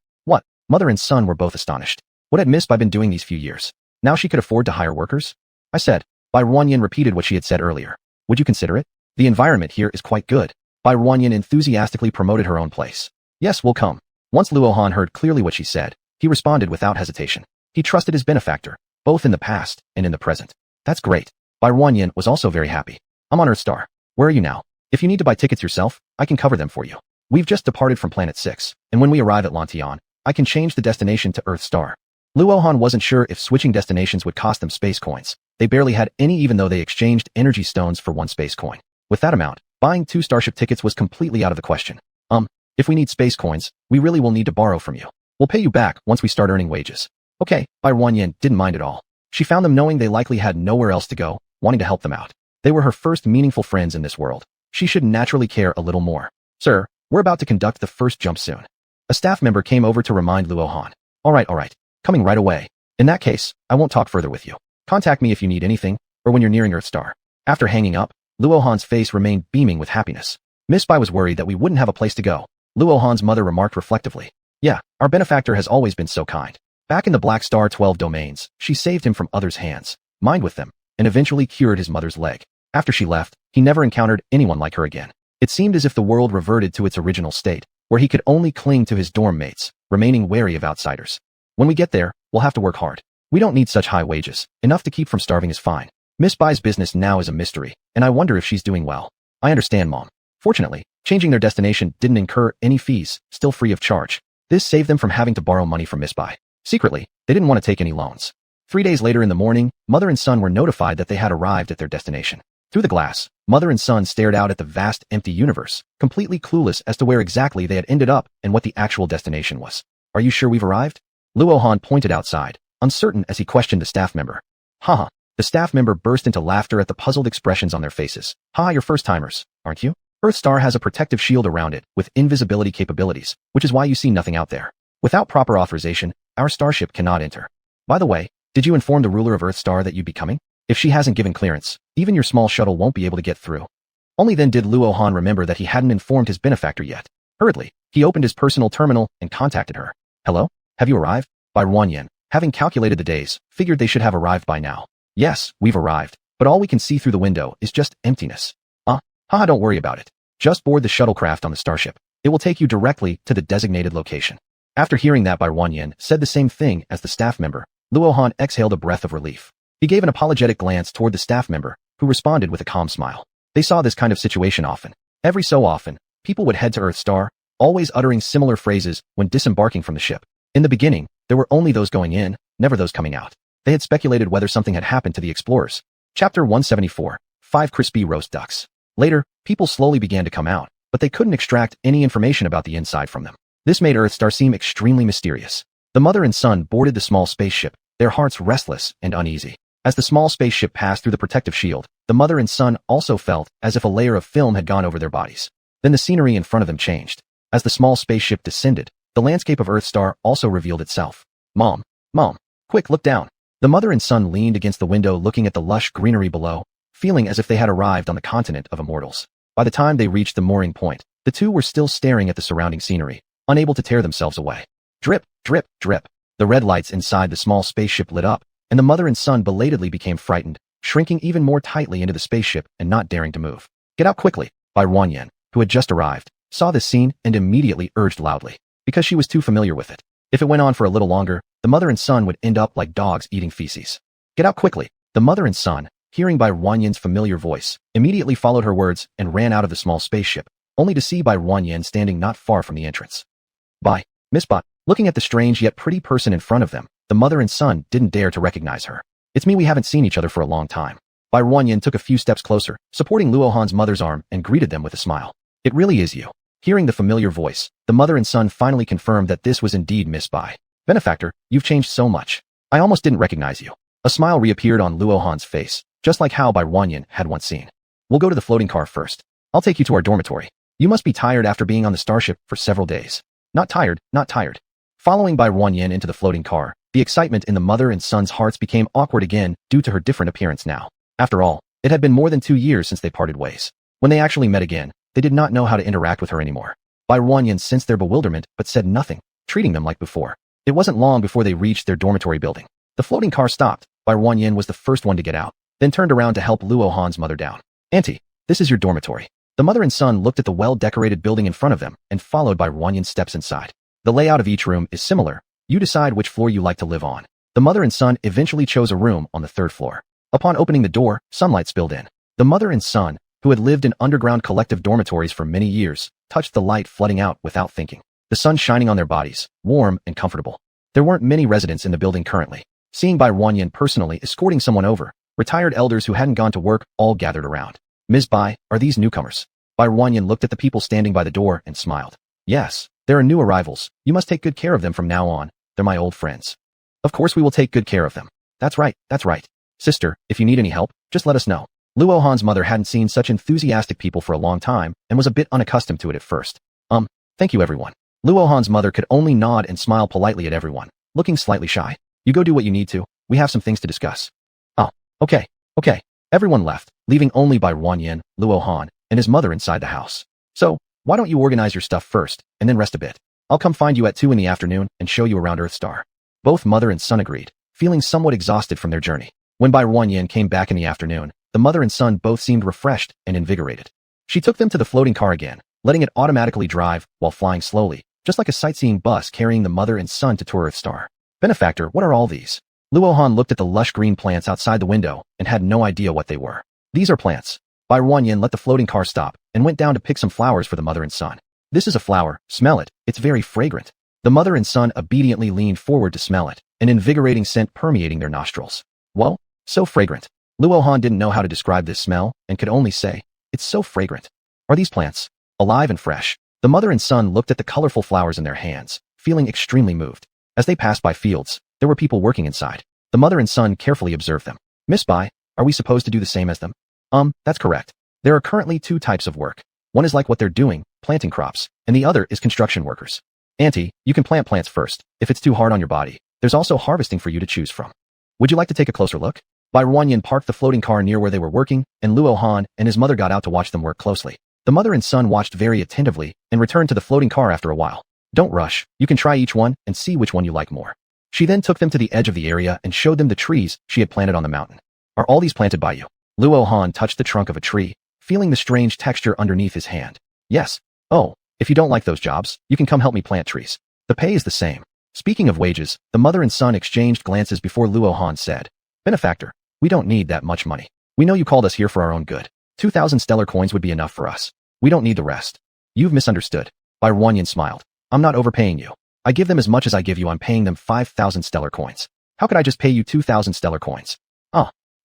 Mother and son were both astonished. What had Miss Bai been doing these few years? Now she could afford to hire workers? I said. Bai Ruanyan repeated what she had said earlier. Would you consider it? The environment here is quite good. Bai Ruanyan enthusiastically promoted her own place. Yes, we'll come. Once Luohan heard clearly what she said, he responded without hesitation. He trusted his benefactor, both in the past and in the present. That's great. Bai Ruanyin was also very happy. I'm on Earth Star. Where are you now? If you need to buy tickets yourself, I can cover them for you. We've just departed from Planet 6, and when we arrive at Lantian, I can change the destination to Earth Star. Luohan wasn't sure if switching destinations would cost them space coins. They barely had any even though they exchanged energy stones for 1 space coin. With that amount, buying 2 starship tickets was completely out of the question. If we need space coins, we really will need to borrow from you. We'll pay you back once we start earning wages. Okay, Bai Ruanyin didn't mind at all. She found them knowing they likely had nowhere else to go, wanting to help them out. They were her first meaningful friends in this world. She should naturally care a little more. Sir, we're about to conduct the first jump soon. A staff member came over to remind Luohan. All right. Coming right away. In that case, I won't talk further with you. Contact me if you need anything, or when you're nearing Earth Star. After hanging up, Luohan's face remained beaming with happiness. Miss Bai was worried that we wouldn't have a place to go. Luohan's mother remarked reflectively. Yeah, our benefactor has always been so kind. Back in the Black Star 12 domains, she saved him from others' hands, mined with them, and eventually cured his mother's leg. After she left, he never encountered anyone like her again. It seemed as if the world reverted to its original state, where he could only cling to his dorm mates, remaining wary of outsiders. When we get there, we'll have to work hard. We don't need such high wages. Enough to keep from starving is fine. Miss Bai's business now is a mystery, and I wonder if she's doing well. I understand, Mom. Fortunately, changing their destination didn't incur any fees, still free of charge. This saved them from having to borrow money from Miss Bai. Secretly, they didn't want to take any loans. 3 days later in the morning, mother and son were notified that they had arrived at their destination. Through the glass, mother and son stared out at the vast, empty universe, completely clueless as to where exactly they had ended up and what the actual destination was. Are you sure we've arrived? Luohan pointed outside, uncertain as he questioned the staff member. Haha. The staff member burst into laughter at the puzzled expressions on their faces. Ha, you're first-timers, aren't you? Earth Star has a protective shield around it with invisibility capabilities, which is why you see nothing out there. Without proper authorization, our starship cannot enter. By the way, did you inform the ruler of Earth Star that you'd be coming? If she hasn't given clearance, even your small shuttle won't be able to get through. Only then did Luohan remember that he hadn't informed his benefactor yet. Hurriedly, he opened his personal terminal and contacted her. Hello? Have you arrived? Bai Ruanyin, having calculated the days, figured they should have arrived by now. Yes, we've arrived, but all we can see through the window is just emptiness. Haha, don't worry about it. Just board the shuttlecraft on the starship. It will take you directly to the designated location. After hearing that, Bai Ruanyin said the same thing as the staff member. Luohan exhaled a breath of relief. He gave an apologetic glance toward the staff member, who responded with a calm smile. They saw this kind of situation often. Every so often, people would head to Earth Star, always uttering similar phrases when disembarking from the ship. In the beginning, there were only those going in, never those coming out. They had speculated whether something had happened to the explorers. Chapter 174, 5 Crispy Roast Ducks. Later, people slowly began to come out, but they couldn't extract any information about the inside from them. This made Earth Star seem extremely mysterious. The mother and son boarded the small spaceship, their hearts restless and uneasy. As the small spaceship passed through the protective shield, the mother and son also felt as if a layer of film had gone over their bodies. Then the scenery in front of them changed. As the small spaceship descended, the landscape of Earth Star also revealed itself. Mom, quick, look down. The mother and son leaned against the window looking at the lush greenery below, feeling as if they had arrived on the continent of immortals. By the time they reached the mooring point, the two were still staring at the surrounding scenery, unable to tear themselves away. Drip, drip, drip. The red lights inside the small spaceship lit up, and the mother and son belatedly became frightened, shrinking even more tightly into the spaceship and not daring to move. Get out quickly, Bai Ruanyin, who had just arrived, saw this scene and immediately urged loudly, because she was too familiar with it. If it went on for a little longer, the mother and son would end up like dogs eating feces. Get out quickly. The mother and son, hearing Bai Ruanyin's familiar voice, immediately followed her words and ran out of the small spaceship, only to see Bai Ruanyin standing not far from the entrance. Miss Bai, looking at the strange yet pretty person in front of them, the mother and son didn't dare to recognize her. It's me, we haven't seen each other for a long time. Bai Ruanyin took a few steps closer, supporting Luohan's mother's arm and greeted them with a smile. It really is you. Hearing the familiar voice, the mother and son finally confirmed that this was indeed Miss Bai. Benefactor, you've changed so much. I almost didn't recognize you. A smile reappeared on Luohan's face, just like how Bai Ruanyin had once seen. We'll go to the floating car first. I'll take you to our dormitory. You must be tired after being on the starship for several days. Not tired. Following Bai Ruanyin into the floating car, the excitement in the mother and son's hearts became awkward again due to her different appearance now. After all, it had been more than 2 years since they parted ways. When they actually met again, they did not know how to interact with her anymore. Bai Ruanyin sensed their bewilderment but said nothing, treating them like before. It wasn't long before they reached their dormitory building. The floating car stopped. Bai Ruanyin was the first one to get out, then turned around to help Luohan's mother down. Auntie, this is your dormitory. The mother and son looked at the well-decorated building in front of them and followed Bai Ruanyin's steps inside. The layout of each room is similar. You decide which floor you like to live on. The mother and son eventually chose a room on the 3rd floor. Upon opening the door, sunlight spilled in. The mother and son, who had lived in underground collective dormitories for many years, touched the light flooding out without thinking. The sun shining on their bodies, warm and comfortable. There weren't many residents in the building currently. Seeing Bai Ruanyin personally escorting someone over, retired elders who hadn't gone to work all gathered around. Ms. Bai, are these newcomers? Bai Ruanyin looked at the people standing by the door and smiled. Yes, there are new arrivals. You must take good care of them from now on. They're my old friends. Of course we will take good care of them. That's right, that's right. Sister, if you need any help, just let us know. Luo Han's mother hadn't seen such enthusiastic people for a long time and was a bit unaccustomed to it at first. Thank you everyone. Luo Han's mother could only nod and smile politely at everyone, looking slightly shy. You go do what you need to. We have some things to discuss. Oh, okay. Everyone left, leaving only Bai Ruanyin, Luo Han, and his mother inside the house. So, why don't you organize your stuff first, and then rest a bit? I'll come find you at 2 in the afternoon and show you around Earthstar. Both mother and son agreed, feeling somewhat exhausted from their journey. When Bai Ruanyin came back in the afternoon, the mother and son both seemed refreshed and invigorated. She took them to the floating car again, letting it automatically drive while flying slowly, just like a sightseeing bus carrying the mother and son to tour Earthstar. Benefactor, what are all these? Luo Han looked at the lush green plants outside the window and had no idea what they were. These are plants. Bai Ruanyin let the floating car stop and went down to pick some flowers for the mother and son. This is a flower, smell it, it's very fragrant. The mother and son obediently leaned forward to smell it, an invigorating scent permeating their nostrils. Whoa, so fragrant. Luo Han didn't know how to describe this smell and could only say, it's so fragrant. Are these plants alive and fresh? The mother and son looked at the colorful flowers in their hands, feeling extremely moved. As they passed by fields, there were people working inside. The mother and son carefully observed them. Miss Bai, are we supposed to do the same as them? That's correct. There are currently 2 types of work. One is like what they're doing, planting crops, and the other is construction workers. Auntie, you can plant plants first. If it's too hard on your body, there's also harvesting for you to choose from. Would you like to take a closer look? Bai Ruanyin parked the floating car near where they were working, and Luo Han and his mother got out to watch them work closely. The mother and son watched very attentively and returned to the floating car after a while. Don't rush, you can try each one and see which one you like more. She then took them to the edge of the area and showed them the trees she had planted on the mountain. Are all these planted by you? Luo Han touched the trunk of a tree, feeling the strange texture underneath his hand. Yes. Oh, if you don't like those jobs, you can come help me plant trees. The pay is the same. Speaking of wages, the mother and son exchanged glances before Luo Han said, Benefactor, we don't need that much money. We know you called us here for our own good. 2,000 stellar coins would be enough for us. We don't need the rest. You've misunderstood. Bai Ruanyin smiled. I'm not overpaying you. I give them as much as I give you. I'm paying them 5,000 stellar coins. How could I just pay you 2,000 stellar coins?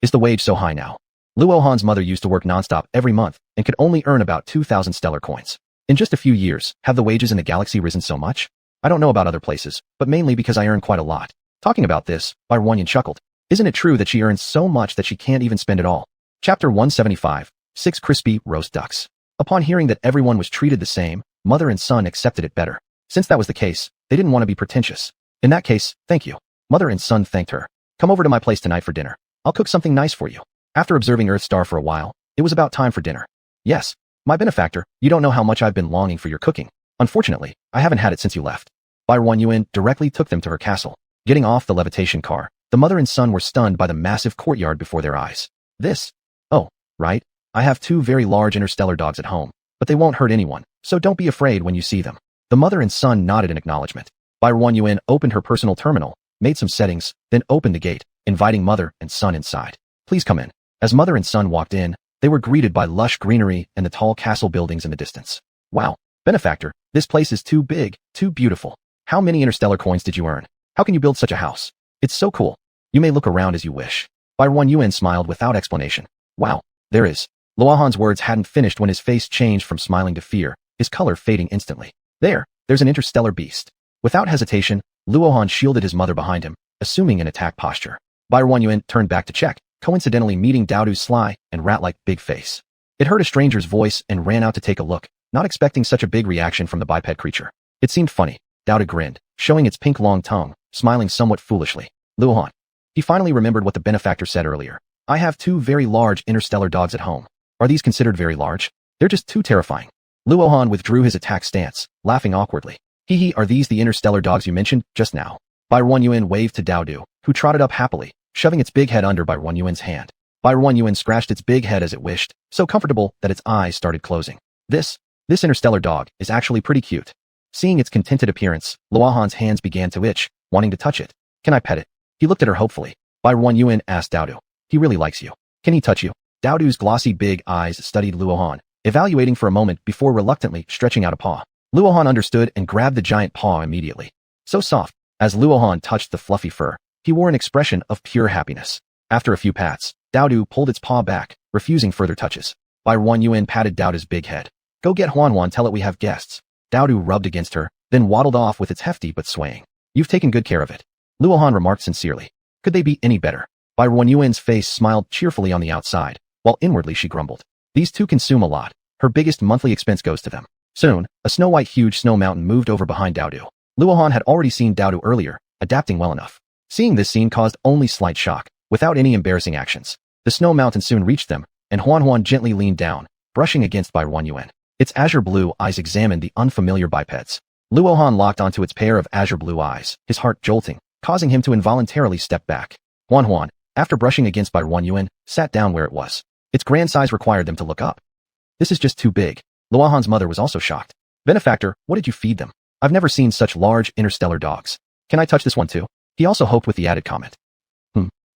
Is the wage so high now? Luo Han's mother used to work nonstop every month and could only earn about 2,000 stellar coins. In just a few years, have the wages in the galaxy risen so much? I don't know about other places, but mainly because I earn quite a lot. Talking about this, Bai Ruanyin chuckled. Isn't it true that she earns so much that she can't even spend it all? Chapter 175, 6 Crispy Roast Ducks. Upon hearing that everyone was treated the same, mother and son accepted it better. Since that was the case, they didn't want to be pretentious. In that case, thank you. Mother and son thanked her. Come over to my place tonight for dinner. I'll cook something nice for you. After observing Earthstar for a while, it was about time for dinner. Yes, my benefactor, you don't know how much I've been longing for your cooking. Unfortunately, I haven't had it since you left. Bai Ruanyin directly took them to her castle. Getting off the levitation car, the mother and son were stunned by the massive courtyard before their eyes. Right? I have 2 very large interstellar dogs at home, but they won't hurt anyone, so don't be afraid when you see them. The mother and son nodded in acknowledgement. Bai Ruanyin opened her personal terminal, made some settings, then opened the gate, inviting mother and son inside. Please come in. As mother and son walked in, they were greeted by lush greenery and the tall castle buildings in the distance. Wow, benefactor, this place is too big, too beautiful. How many interstellar coins did you earn? How can you build such a house? It's so cool. You may look around as you wish. Bai Ruanyin smiled without explanation. Wow, there is. Luo Han's words hadn't finished when his face changed from smiling to fear, his color fading instantly. There's an interstellar beast. Without hesitation, Luo Han shielded his mother behind him, assuming an attack posture. Bai Ruanyin turned back to check, coincidentally meeting Daodu's sly and rat-like big face. It heard a stranger's voice and ran out to take a look, not expecting such a big reaction from the biped creature. It seemed funny. Daodu grinned, showing its pink long tongue, smiling somewhat foolishly. Luo Han. He finally remembered what the benefactor said earlier. I have 2 very large interstellar dogs at home. Are these considered very large? They're just too terrifying. Luo Han withdrew his attack stance, laughing awkwardly. Hee, are these the interstellar dogs you mentioned just now? Bai Ruanyin waved to Daodu, who trotted up happily, shoving its big head under Bai Ruanyin's hand. Bai Ruanyin scratched its big head as it wished, so comfortable that its eyes started closing. This interstellar dog is actually pretty cute. Seeing its contented appearance, Luo Han's hands began to itch, wanting to touch it. Can I pet it? He looked at her hopefully. Bai Ruanyin asked Daodu. He really likes you. Can he touch you? Daodu's glossy big eyes studied Luohan, evaluating for a moment before reluctantly stretching out a paw. Luohan understood and grabbed the giant paw immediately. So soft. As Luohan touched the fluffy fur, he wore an expression of pure happiness. After a few pats, Daodu pulled its paw back, refusing further touches. Bai Yuan patted Daodu's big head. Go get Huan, tell it we have guests. Daodu rubbed against her, then waddled off with its hefty but swaying. You've taken good care of it. Luohan remarked sincerely. Could they be any better? Bai Yuan's face smiled cheerfully on the outside, while inwardly she grumbled. These two consume a lot. Her biggest monthly expense goes to them. Soon, a snow-white huge snow mountain moved over behind Daodu. Luohan had already seen Daodu earlier, adapting well enough. Seeing this scene caused only slight shock, without any embarrassing actions. The snow mountain soon reached them, and Huan gently leaned down, brushing against Bai Yuan. Its azure blue eyes examined the unfamiliar bipeds. Luohan locked onto its pair of azure blue eyes, his heart jolting, causing him to involuntarily step back. Huan, after brushing against Bai Yuan, sat down where it was. Its grand size required them to look up. This is just too big. Luohan's mother was also shocked. Benefactor, what did you feed them? I've never seen such large interstellar dogs. Can I touch this one too? He also hoped with the added comment.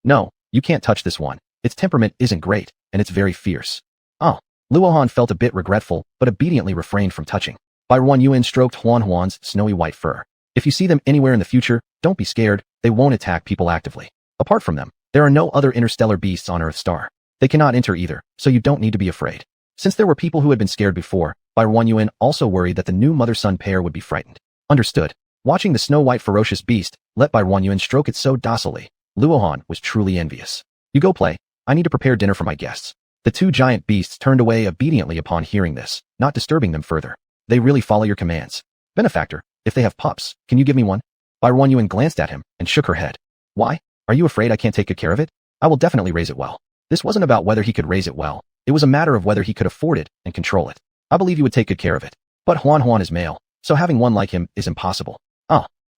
No, you can't touch this one. Its temperament isn't great, and it's very fierce. Oh. Luohan felt a bit regretful, but obediently refrained from touching. Bai Yuan stroked Huan's snowy white fur. If you see them anywhere in the future, don't be scared, they won't attack people actively. Apart from them, there are no other interstellar beasts on Earth's star. They cannot enter either, so you don't need to be afraid. Since there were people who had been scared before, Bai Yuan also worried that the new mother-son pair would be frightened. Understood. Watching the snow-white ferocious beast, let Bai Yuan stroke it so docilely, Luohan was truly envious. You go play. I need to prepare dinner for my guests. The two giant beasts turned away obediently upon hearing this, not disturbing them further. They really follow your commands. Benefactor, if they have pups, can you give me one? Bai Yuan glanced at him and shook her head. Why? Are you afraid I can't take good care of it? I will definitely raise it well. This wasn't about whether he could raise it well. It was a matter of whether he could afford it and control it. I believe you would take good care of it. But Huan is male, so having one like him is impossible.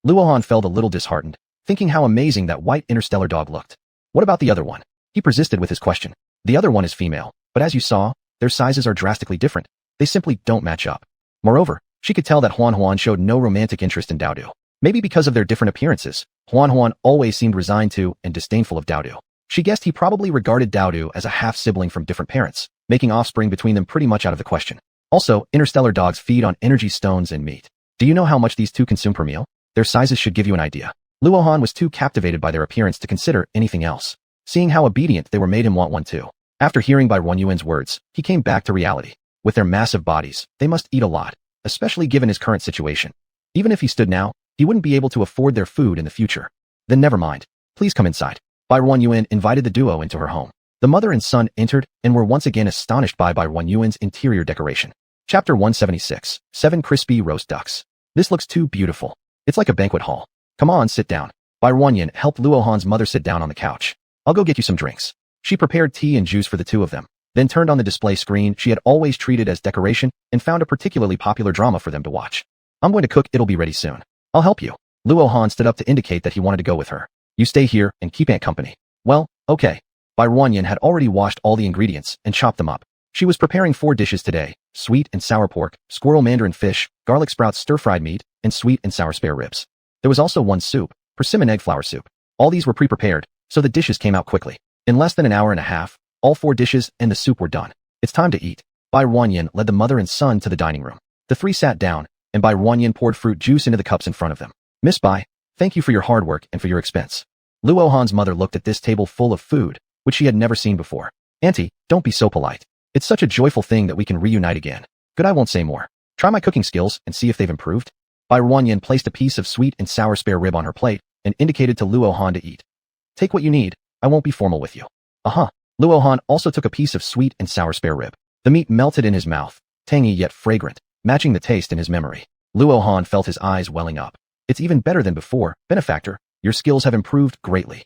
Luohan felt a little disheartened, thinking how amazing that white interstellar dog looked. What about the other one? He persisted with his question. The other one is female, but as you saw, their sizes are drastically different. They simply don't match up. Moreover, she could tell that Huan showed no romantic interest in Daodu. Maybe because of their different appearances, Huan always seemed resigned to and disdainful of Daodu. She guessed he probably regarded Daodu as a half-sibling from different parents, making offspring between them pretty much out of the question. Also, interstellar dogs feed on energy stones and meat. Do you know how much these two consume per meal? Their sizes should give you an idea. Luohan was too captivated by their appearance to consider anything else. Seeing how obedient they were made him want one too. After hearing Bai Yuan's words, he came back to reality. With their massive bodies, they must eat a lot, especially given his current situation. Even if he stood now, he wouldn't be able to afford their food in the future. Then never mind. Please come inside. Bai Yuan invited the duo into her home. The mother and son entered and were once again astonished by Bai Yuan's interior decoration. Chapter 176, 7 Crispy Roast Ducks. This looks too beautiful. It's like a banquet hall. Come on, sit down. Bai Yuan helped Luohan's mother sit down on the couch. I'll go get you some drinks. She prepared tea and juice for the two of them, then turned on the display screen she had always treated as decoration and found a particularly popular drama for them to watch. I'm going to cook, it'll be ready soon. I'll help you. Luohan stood up to indicate that he wanted to go with her. You stay here and keep Aunt company. Well, okay. Bai Yuan had already washed all the ingredients and chopped them up. She was preparing 4 dishes today: sweet and sour pork, squirrel mandarin fish, garlic sprouts stir-fried meat, and sweet and sour spare ribs. There was also one soup, persimmon egg flour soup. All these were pre-prepared, so the dishes came out quickly. In less than an hour and a half, all 4 dishes and the soup were done. It's time to eat. Bai Yuan led the mother and son to the dining room. The 3 sat down, and Bai Yuan poured fruit juice into the cups in front of them. Miss Bai, thank you for your hard work and for your expense. Luohan's mother looked at this table full of food, which she had never seen before. Auntie, don't be so polite. It's such a joyful thing that we can reunite again. Good, I won't say more. Try my cooking skills and see if they've improved. Bai Yuan placed a piece of sweet and sour spare rib on her plate and indicated to Luohan to eat. Take what you need, I won't be formal with you. Luohan also took a piece of sweet and sour spare rib. The meat melted in his mouth, tangy yet fragrant, matching the taste in his memory. Luohan felt his eyes welling up. It's even better than before, benefactor. Your skills have improved greatly.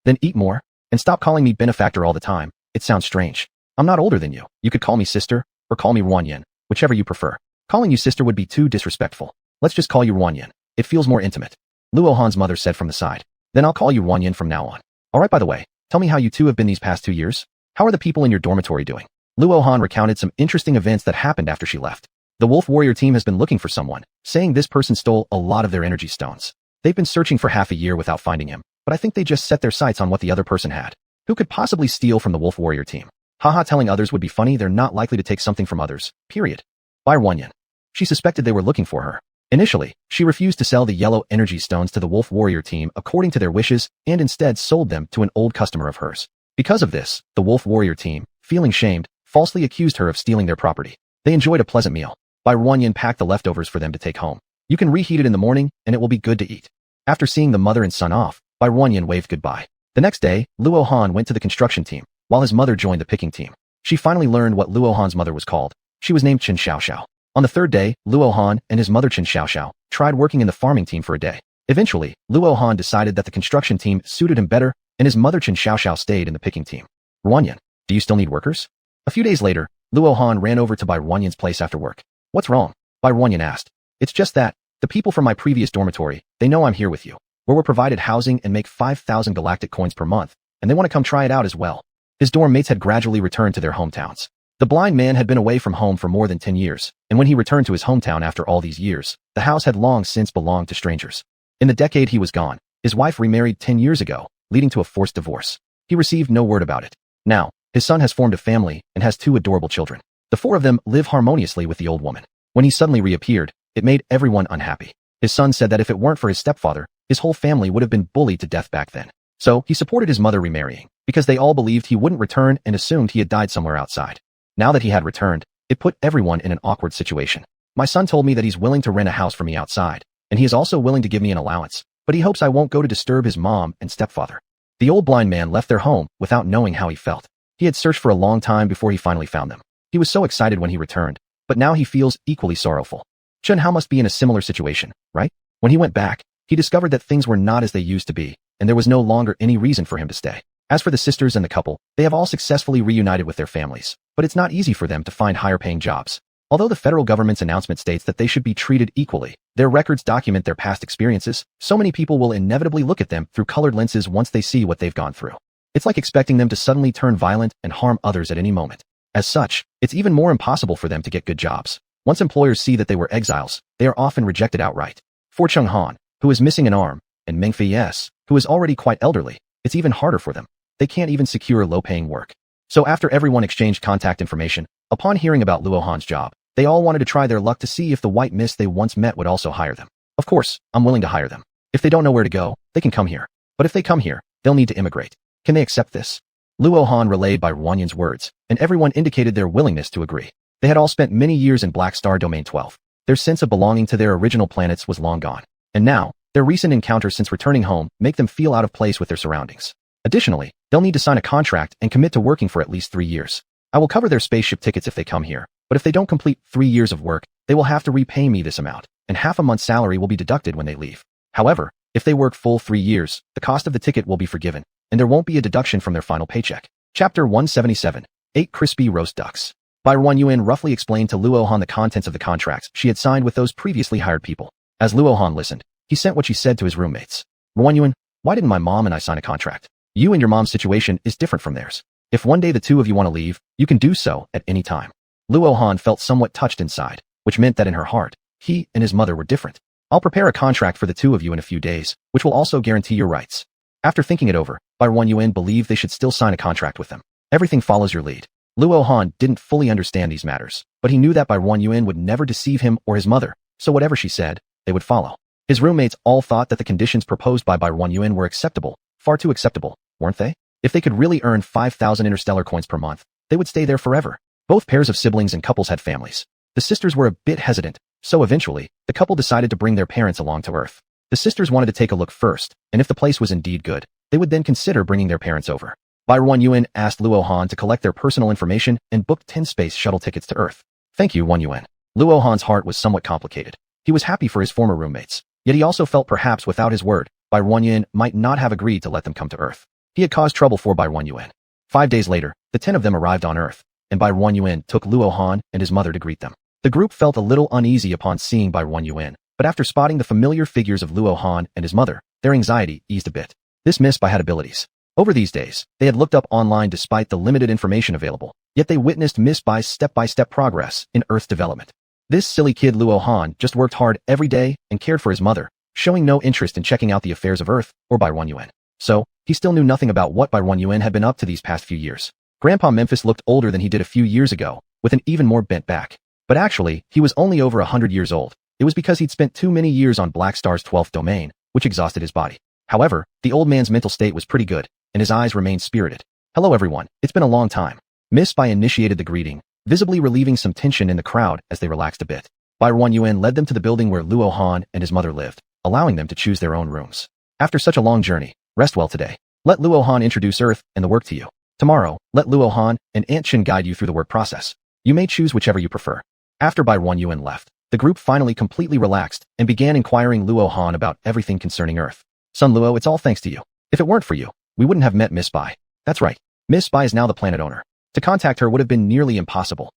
Then eat more, and stop calling me benefactor all the time. It sounds strange. I'm not older than you. You could call me sister, or call me Ruanyan, whichever you prefer. Calling you sister would be too disrespectful. Let's just call you Ruanyan. It feels more intimate. Luohan's mother said from the side. Then I'll call you Ruanyan from now on. Alright, by the way, tell me how you two have been these past 2 years. How are the people in your dormitory doing? Luohan recounted some interesting events that happened after she left. The Wolf Warrior team has been looking for someone, saying this person stole a lot of their energy stones. They've been searching for half a year without finding him, but I think they just set their sights on what the other person had. Who could possibly steal from the wolf warrior team? Haha, telling others would be funny, they're not likely to take something from others, period. By Runyan. She suspected they were looking for her. Initially, she refused to sell the yellow energy stones to the wolf warrior team according to their wishes and instead sold them to an old customer of hers. Because of this, the wolf warrior team, feeling shamed, falsely accused her of stealing their property. They enjoyed a pleasant meal. By Runyan packed the leftovers for them to take home. You can reheat it in the morning and it will be good to eat. After seeing the mother and son off, By Runyan waved goodbye. The next day, Luo Han went to the construction team, while his mother joined the picking team. She finally learned what Luo Han's mother was called. She was named Chen Xiaoxiao. On the third day, Luo Han and his mother Chen Xiaoxiao tried working in the farming team for a day. Eventually, Luo Han decided that the construction team suited him better, and his mother Chen Xiaoxiao stayed in the picking team. Runyan, do you still need workers? A few days later, Luo Han ran over to Bai Runyan's place after work. What's wrong? Bai Runyan asked. It's just that, the people from my previous dormitory, they know I'm here with you, where we're provided housing and make 5,000 galactic coins per month, and they want to come try it out as well. His dorm mates had gradually returned to their hometowns. The blind man had been away from home for more than 10 years, and when he returned to his hometown after all these years, the house had long since belonged to strangers. In the decade he was gone, his wife remarried 10 years ago, leading to a forced divorce. He received no word about it. Now, his son has formed a family and has 2 adorable children. The 4 of them live harmoniously with the old woman. When he suddenly reappeared, it made everyone unhappy. His son said that if it weren't for his stepfather, his whole family would have been bullied to death back then. So, he supported his mother remarrying, because they all believed he wouldn't return and assumed he had died somewhere outside. Now that he had returned, it put everyone in an awkward situation. My son told me that he's willing to rent a house for me outside, and he is also willing to give me an allowance, but he hopes I won't go to disturb his mom and stepfather. The old blind man left their home without knowing how he felt. He had searched for a long time before he finally found them. He was so excited when he returned, but now he feels equally sorrowful. Chen Hao must be in a similar situation, right? When he went back, he discovered that things were not as they used to be, and there was no longer any reason for him to stay. As for the sisters and the couple, they have all successfully reunited with their families, but it's not easy for them to find higher-paying jobs. Although the federal government's announcement states that they should be treated equally, their records document their past experiences, so many people will inevitably look at them through colored lenses once they see what they've gone through. It's like expecting them to suddenly turn violent and harm others at any moment. As such, it's even more impossible for them to get good jobs. Once employers see that they were exiles, they are often rejected outright. For Cheng Han, who is missing an arm, and Meng Fei S, who is already quite elderly, it's even harder for them. They can't even secure low-paying work. So after everyone exchanged contact information, upon hearing about Luo Han's job, they all wanted to try their luck to see if the white mist they once met would also hire them. Of course, I'm willing to hire them. If they don't know where to go, they can come here. But if they come here, they'll need to immigrate. Can they accept this? Luo Han relayed Bai Runyan's words, and everyone indicated their willingness to agree. They had all spent many years in Black Star Domain 12. Their sense of belonging to their original planets was long gone. And now, their recent encounters since returning home make them feel out of place with their surroundings. Additionally, they'll need to sign a contract and commit to working for at least 3 years. I will cover their spaceship tickets if they come here, but if they don't complete 3 years of work, they will have to repay me this amount, and half a month's salary will be deducted when they leave. However, if they work full 3 years, the cost of the ticket will be forgiven, and there won't be a deduction from their final paycheck. Chapter 177. 8 Crispy Roast Ducks. Bai Runyan roughly explained to Luo Han the contents of the contracts she had signed with those previously hired people. As Luo Han listened, he sent what she said to his roommates. Runyan, why didn't my mom and I sign a contract? You and your mom's situation is different from theirs. If one day the 2 of you want to leave, you can do so at any time. Luo Han felt somewhat touched inside, which meant that in her heart, he and his mother were different. I'll prepare a contract for the 2 of you in a few days, which will also guarantee your rights. After thinking it over, Bai Runyan believed they should still sign a contract with them. Everything follows your lead. Luo Han didn't fully understand these matters, but he knew that Bai Runyan would never deceive him or his mother, so whatever she said, they would follow. His roommates all thought that the conditions proposed by Bai Runyan were acceptable, far too acceptable, weren't they? If they could really earn 5,000 interstellar coins per month, they would stay there forever. Both pairs of siblings and couples had families. The sisters were a bit hesitant, so eventually, the couple decided to bring their parents along to Earth. The sisters wanted to take a look first, and if the place was indeed good, they would then consider bringing their parents over. Bai Runyan asked Luo Han to collect their personal information and booked 10 space shuttle tickets to Earth. Thank you, Runyan. Luo Han's heart was somewhat complicated. He was happy for his former roommates, yet he also felt perhaps without his word, Bai Runyan might not have agreed to let them come to Earth. He had caused trouble for Bai Runyan. 5 days later, the 10 of them arrived on Earth, and Bai Runyan took Luo Han and his mother to greet them. The group felt a little uneasy upon seeing Bai Runyan, but after spotting the familiar figures of Luo Han and his mother, their anxiety eased a bit. This Miss Bai had abilities. Over these days, they had looked up online despite the limited information available, yet they witnessed Miss Bai's step-by-step progress in Earth development. This silly kid Luo Han just worked hard every day and cared for his mother, showing no interest in checking out the affairs of Earth or Bai Runyan. So, he still knew nothing about what Barren Yuan had been up to these past few years. Grandpa Memphis looked older than he did a few years ago, with an even more bent back. But actually, he was only over 100 years old. It was because he'd spent too many years on Black Star's 12th domain, which exhausted his body. However, the old man's mental state was pretty good, and his eyes remained spirited. Hello everyone, it's been a long time. Miss Bai initiated the greeting, visibly relieving some tension in the crowd as they relaxed a bit. Barren Yuan led them to the building where Luo Han and his mother lived, allowing them to choose their own rooms. After such a long journey, rest well today. Let Luo Han introduce Earth and the work to you. Tomorrow, let Luo Han and Aunt Chen guide you through the work process. You may choose whichever you prefer. After Barren Yuan left, the group finally completely relaxed and began inquiring Luo Han about everything concerning Earth. Son Luo, it's all thanks to you. If it weren't for you, we wouldn't have met Miss Bai. That's right. Miss Bai is now the planet owner. To contact her would have been nearly impossible.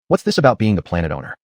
What's this about being the planet owner?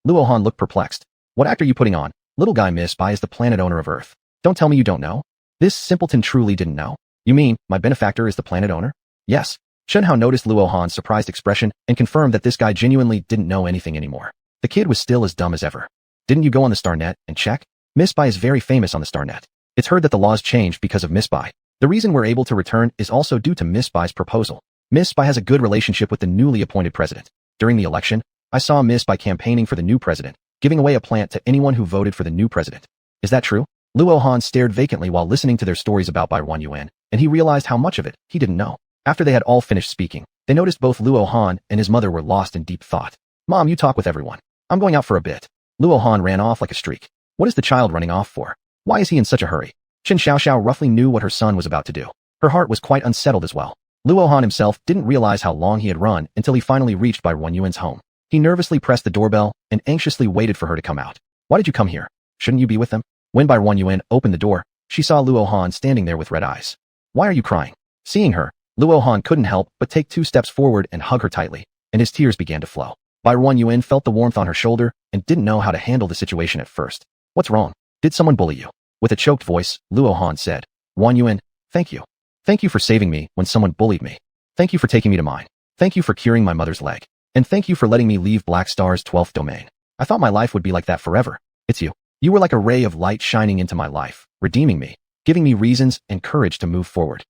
Luo Han looked perplexed. What act are you putting on? Little guy, Miss Bai is the planet owner of Earth. Don't tell me you don't know. This simpleton truly didn't know. You mean, my benefactor is the planet owner? Yes. Shen Hao noticed Luo Han's surprised expression and confirmed that this guy genuinely didn't know anything anymore. The kid was still as dumb as ever. Didn't you go on the StarNet and check? Miss Bai is very famous on the StarNet. It's heard that the laws changed because of Miss Bai. The reason we're able to return is also due to Miss Bai's proposal. Miss Bai has a good relationship with the newly appointed president. During the election, I saw Miss Bai campaigning for the new president, giving away a plant to anyone who voted for the new president. Is that true? Luo Han stared vacantly while listening to their stories about Barren Yuan, and he realized how much of it he didn't know. After they had all finished speaking, they noticed both Luo Han and his mother were lost in deep thought. Mom, you talk with everyone. I'm going out for a bit. Luo Han ran off like a streak. What is the child running off for? Why is he in such a hurry? Chen Xiaoxiao roughly knew what her son was about to do. Her heart was quite unsettled as well. Luo Han himself didn't realize how long he had run until he finally reached Barren Yuan's home. He nervously pressed the doorbell and anxiously waited for her to come out. Why did you come here? Shouldn't you be with them? When Barren Yuan opened the door, she saw Luo Han standing there with red eyes. Why are you crying? Seeing her, Luo Han couldn't help but take 2 steps forward and hug her tightly, and his tears began to flow. Barren Yuan felt the warmth on her shoulder and didn't know how to handle the situation at first. What's wrong? Did someone bully you? With a choked voice, Luo Han said, Barren Yuan, thank you. Thank you for saving me when someone bullied me. Thank you for taking me to mine. Thank you for curing my mother's leg. And thank you for letting me leave Black Star's 12th domain. I thought my life would be like that forever. It's you. You were like a ray of light shining into my life, redeeming me, giving me reasons and courage to move forward.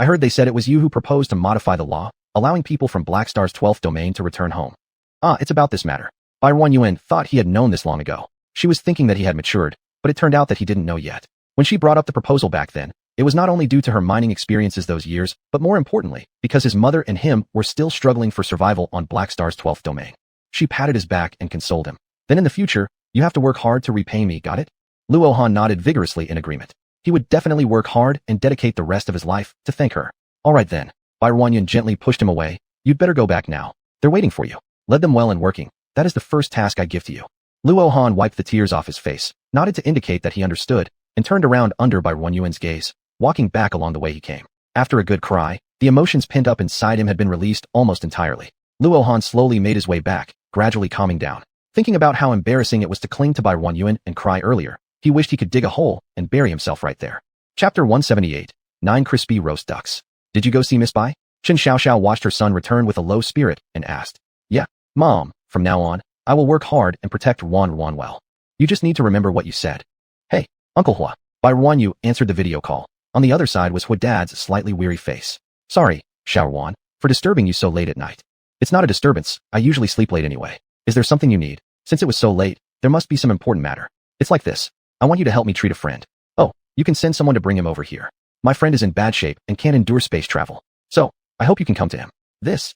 I heard they said it was you who proposed to modify the law, allowing people from Black Star's 12th domain to return home. It's about this matter. Barren Yuan thought he had known this long ago. She was thinking that he had matured, but it turned out that he didn't know yet. When she brought up the proposal back then, it was not only due to her mining experiences those years, but more importantly, because his mother and him were still struggling for survival on Black Star's 12th domain. She patted his back and consoled him. Then in the future, you have to work hard to repay me, got it? Luo Han nodded vigorously in agreement. He would definitely work hard and dedicate the rest of his life to thank her. All right then. Barren Yuan gently pushed him away. You'd better go back now. They're waiting for you. Lead them well in working. That is the first task I give to you. Luo Han wiped the tears off his face, nodded to indicate that he understood, and turned around under Barren Yuan's gaze, walking back along the way he came. After a good cry, the emotions pent up inside him had been released almost entirely. Luo Han slowly made his way back, gradually calming down. Thinking about how embarrassing it was to cling to Barren Yuan and cry earlier, he wished he could dig a hole and bury himself right there. Chapter 178. 9 Crispy Roast Ducks. Did you go see Miss Bai? Chen Xiaoxiao watched her son return with a low spirit and asked. Yeah, Mom, from now on, I will work hard and protect Wan well. You just need to remember what you said. Hey, Uncle Hua. Barren Yu answered the video call. On the other side was Hua Dad's slightly weary face. Sorry, Xiao Wan, for disturbing you so late at night. It's not a disturbance, I usually sleep late anyway. Is there something you need? Since it was so late, there must be some important matter. It's like this. I want you to help me treat a friend. Oh, you can send someone to bring him over here. My friend is in bad shape and can't endure space travel. So, I hope you can come to him. This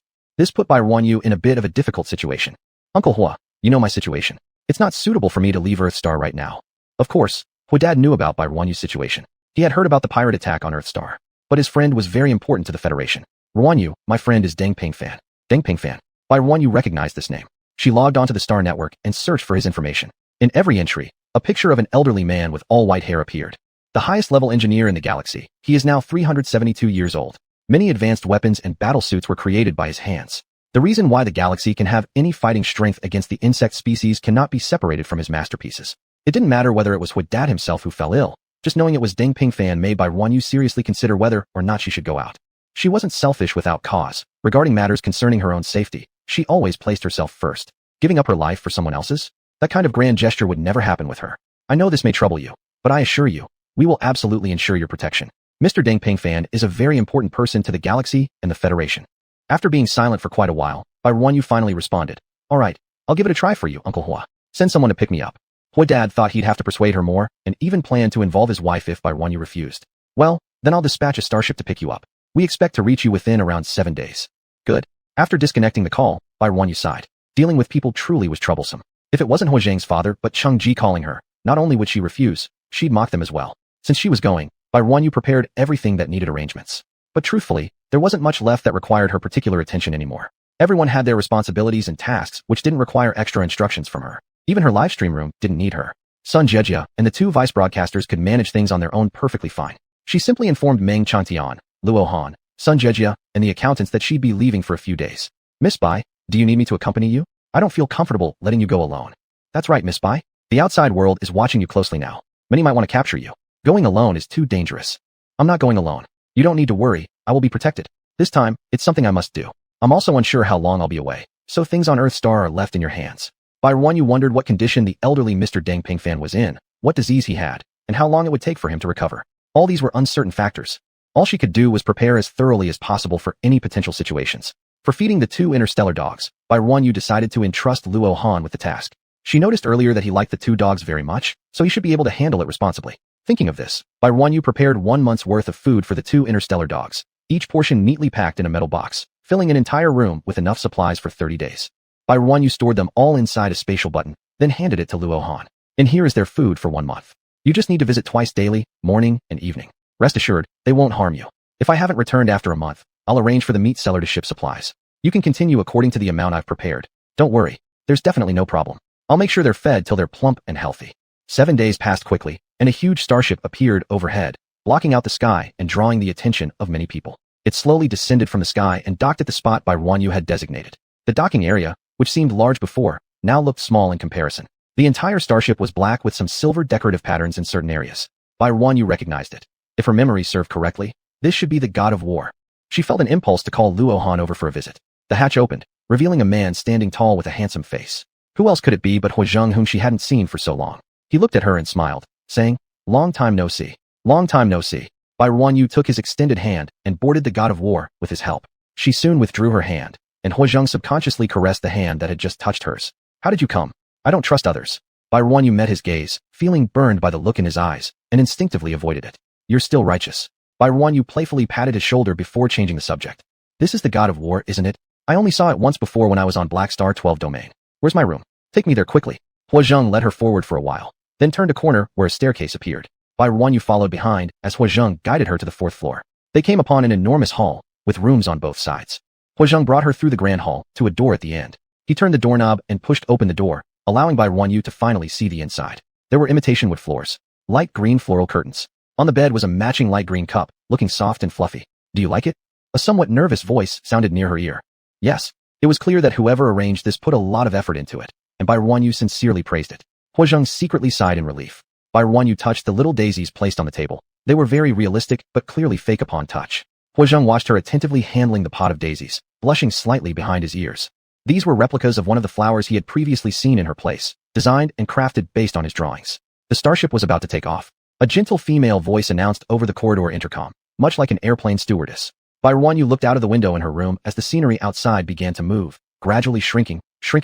put Barren Yu in a bit of a difficult situation. Uncle Hua, you know my situation. It's not suitable for me to leave Earth Star right now. Of course, Hua Dad knew about Barren Yu's situation. He had heard about the pirate attack on Earth Star. But his friend was very important to the Federation. Barren Yu, my friend is Deng Ping Fan. Deng Ping Fan. Barren Yu recognized this name. She logged onto the Star Network and searched for his information. In every entry, a picture of an elderly man with all white hair appeared. The highest level engineer in the galaxy, he is now 372 years old. Many advanced weapons and battle suits were created by his hands. The reason why the galaxy can have any fighting strength against the insect species cannot be separated from his masterpieces. It didn't matter whether it was Hua Dad himself who fell ill. Just knowing it was Deng Ping Fan made Barren Yu seriously consider whether or not she should go out. She wasn't selfish without cause. Regarding matters concerning her own safety, she always placed herself first. Giving up her life for someone else's? That kind of grand gesture would never happen with her. I know this may trouble you, but I assure you, we will absolutely ensure your protection. Mr. Deng Pingfan is a very important person to the galaxy and the Federation. After being silent for quite a while, Bai Ruanyu finally responded. All right, I'll give it a try for you, Uncle Hua. Send someone to pick me up. Hua Dad thought he'd have to persuade her more, and even planned to involve his wife if Bai Ruanyu refused. Well, then I'll dispatch a starship to pick you up. We expect to reach you within around 7 days. Good. After disconnecting the call, Bai Ruanyu sighed. Dealing with people truly was troublesome. If it wasn't Hua Zhang's father but Cheng Ji calling her, not only would she refuse, she'd mock them as well. Since she was going, Bai Ruanyu prepared everything that needed arrangements. But truthfully, there wasn't much left that required her particular attention anymore. Everyone had their responsibilities and tasks which didn't require extra instructions from her. Even her live stream room didn't need her. Sun Jejia and the 2 vice broadcasters could manage things on their own perfectly fine. She simply informed Meng Chantian, Luo Han, Sun Jejia, and the accountants that she'd be leaving for a few days. Miss Bai, do you need me to accompany you? I don't feel comfortable letting you go alone. That's right, Miss Bai. The outside world is watching you closely now. Many might want to capture you. Going alone is too dangerous. I'm not going alone. You don't need to worry, I will be protected. This time, it's something I must do. I'm also unsure how long I'll be away, so things on Earth Star are left in your hands. Bai Ruanyu wondered what condition the elderly Mr. Deng Pingfan was in, what disease he had, and how long it would take for him to recover. All these were uncertain factors. All she could do was prepare as thoroughly as possible for any potential situations. For feeding the 2 interstellar dogs, Bai Ruanyu decided to entrust Luo Han with the task. She noticed earlier that he liked the 2 dogs very much, so he should be able to handle it responsibly. Thinking of this, Bai Ruanyu prepared 1 month's worth of food for the 2 interstellar dogs, each portion neatly packed in a metal box, filling an entire room with enough supplies for 30 days. Bai Ruanyu stored them all inside a spatial button, then handed it to Luo Han. And here is their food for 1 month. You just need to visit twice daily, morning and evening. Rest assured, they won't harm you. If I haven't returned after a month, I'll arrange for the meat seller to ship supplies. You can continue according to the amount I've prepared. Don't worry, there's definitely no problem. I'll make sure they're fed till they're plump and healthy. 7 days passed quickly, and a huge starship appeared overhead, blocking out the sky and drawing the attention of many people. It slowly descended from the sky and docked at the spot Bai Ruanyu had designated. The docking area, which seemed large before, now looked small in comparison. The entire starship was black with some silver decorative patterns in certain areas. Bai Ruanyu recognized it. If her memory served correctly, this should be the god of war. She felt an impulse to call Luo Han over for a visit. The hatch opened, revealing a man standing tall with a handsome face. Who else could it be but Hua Zhang, whom she hadn't seen for so long? He looked at her and smiled, saying, Long time no see. Long time no see. Bai Ruanyu took his extended hand and boarded the god of war with his help. She soon withdrew her hand, and Hua Zhang subconsciously caressed the hand that had just touched hers. How did you come? I don't trust others. Bai Ruanyu met his gaze, feeling burned by the look in his eyes, and instinctively avoided it. You're still righteous. Bai Ruanyu playfully patted his shoulder before changing the subject. This is the god of war, isn't it? I only saw it once before when I was on Black Star 12 domain. Where's my room? Take me there quickly. Hua Zhang led her forward for a while, then turned a corner where a staircase appeared. Bai Ruanyu followed behind as Hua Zhang guided her to the 4th floor. They came upon an enormous hall, with rooms on both sides. Hua Zhang brought her through the grand hall to a door at the end. He turned the doorknob and pushed open the door, allowing Bai Ruanyu to finally see the inside. There were imitation wood floors, light green floral curtains. On the bed was a matching light green cup, looking soft and fluffy. Do you like it? A somewhat nervous voice sounded near her ear. Yes. It was clear that whoever arranged this put a lot of effort into it, and Bai Ruanyu sincerely praised it. Hua Zhang secretly sighed in relief. Bai Ruanyu touched the little daisies placed on the table. They were very realistic, but clearly fake upon touch. Hua Zhang watched her attentively handling the pot of daisies, blushing slightly behind his ears. These were replicas of one of the flowers he had previously seen in her place, designed and crafted based on his drawings. The starship was about to take off. A gentle female voice announced over the corridor intercom, much like an airplane stewardess. Bai Ruanyu looked out of the window in her room as the scenery outside began to move, gradually shrinking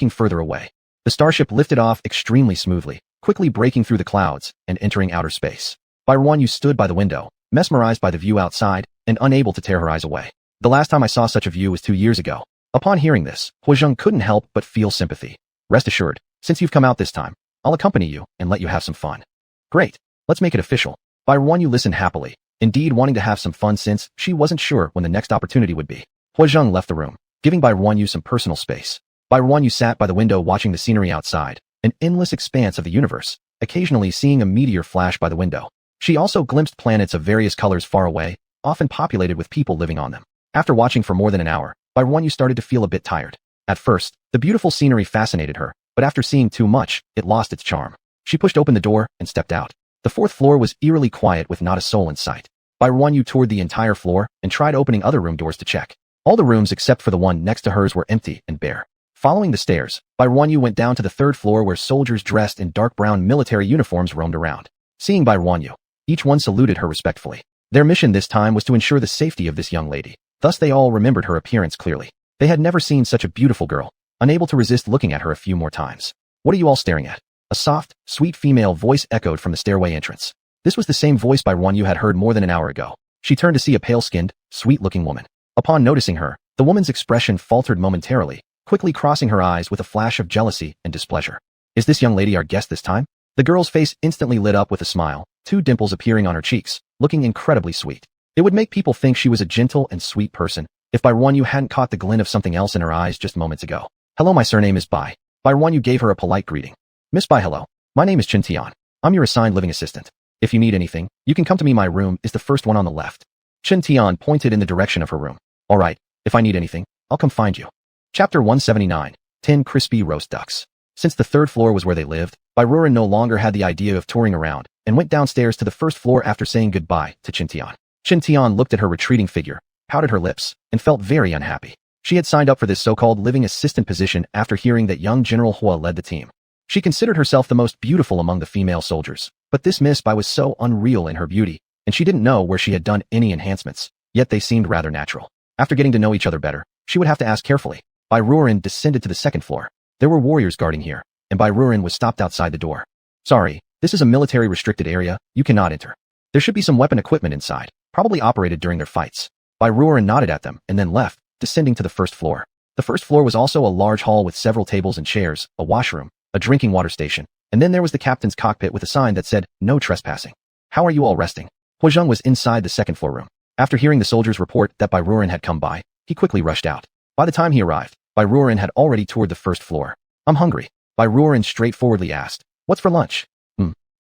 further away. The starship lifted off extremely smoothly, quickly breaking through the clouds and entering outer space. Bai Ruanyu stood by the window, mesmerized by the view outside and unable to tear her eyes away. The last time I saw such a view was 2 years ago. Upon hearing this, Hua Zhang couldn't help but feel sympathy. Rest assured, since you've come out this time, I'll accompany you and let you have some fun. Great. Let's make it official. Bai Ruanyu listened happily, indeed wanting to have some fun since she wasn't sure when the next opportunity would be. Hua Zhang left the room, giving Bai Ruanyu some personal space. Bai Ruanyu sat by the window watching the scenery outside, an endless expanse of the universe, occasionally seeing a meteor flash by the window. She also glimpsed planets of various colors far away, often populated with people living on them. After watching for more than an hour, Bai Ruanyu started to feel a bit tired. At first, the beautiful scenery fascinated her, but after seeing too much, it lost its charm. She pushed open the door and stepped out. The 4th floor was eerily quiet with not a soul in sight. Bai Ruanyu toured the entire floor and tried opening other room doors to check. All the rooms except for the one next to hers were empty and bare. Following the stairs, Bai Ruanyu went down to the 3rd floor where soldiers dressed in dark brown military uniforms roamed around. Seeing Bai Ruanyu, each one saluted her respectfully. Their mission this time was to ensure the safety of this young lady. Thus they all remembered her appearance clearly. They had never seen such a beautiful girl, unable to resist looking at her a few more times. What are you all staring at? A soft, sweet female voice echoed from the stairway entrance. This was the same voice by one you had heard more than an hour ago. She turned to see a pale-skinned, sweet-looking woman. Upon noticing her, the woman's expression faltered momentarily, quickly crossing her eyes with a flash of jealousy and displeasure. Is this young lady our guest this time? The girl's face instantly lit up with a smile, two dimples appearing on her cheeks, looking incredibly sweet. It would make people think she was a gentle and sweet person, if by one you hadn't caught the glint of something else in her eyes just moments ago. Hello, my surname is Bai. By one you gave her a polite greeting. Miss Bai, hello. My name is Chen Tian. I'm your assigned living assistant. If you need anything, you can come to me. My room is the first one on the left. Chen Tian pointed in the direction of her room. All right, if I need anything, I'll come find you. Chapter 179, 10 Crispy Roast Ducks. Since the third floor was where they lived, Bai Ruren no longer had the idea of touring around, and went downstairs to the first floor after saying goodbye to Chen Tian. Chen Tian looked at her retreating figure, pouted her lips, and felt very unhappy. She had signed up for this so-called living assistant position after hearing that young General Hua led the team. She considered herself the most beautiful among the female soldiers, but this Miss Bai was so unreal in her beauty, and she didn't know where she had done any enhancements, yet they seemed rather natural. After getting to know each other better, she would have to ask carefully. Bai Ruren descended to the second floor. There were warriors guarding here, and Bai Ruren was stopped outside the door. Sorry, this is a military restricted area, you cannot enter. There should be some weapon equipment inside, probably operated during their fights. Bai Ruren nodded at them and then left, descending to the first floor. The first floor was also a large hall with several tables and chairs, a washroom, a drinking water station, and then there was the captain's cockpit with a sign that said, "No trespassing." How are you all resting? Huozheng was inside the second floor room. After hearing the soldiers report that Bai Ruren had come by, he quickly rushed out. By the time he arrived, Bai Ruren had already toured the first floor. I'm hungry. Bai Ruren straightforwardly asked. What's for lunch?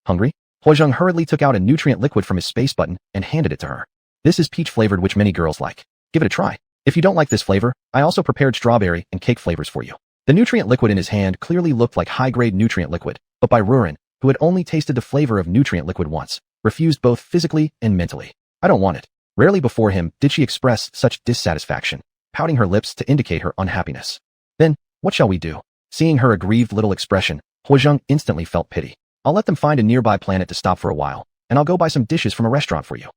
Hungry? Huozheng hurriedly took out a nutrient liquid from his space button and handed it to her. This is peach flavored, which many girls like. Give it a try. If you don't like this flavor, I also prepared strawberry and cake flavors for you. The nutrient liquid in his hand clearly looked like high-grade nutrient liquid, but Bai Ruren, who had only tasted the flavor of nutrient liquid once, refused both physically and mentally. I don't want it. Rarely before him did she express such dissatisfaction, pouting her lips to indicate her unhappiness. Then, what shall we do? Seeing her aggrieved little expression, Huozheng instantly felt pity. I'll let them find a nearby planet to stop for a while, and I'll go buy some dishes from a restaurant for you.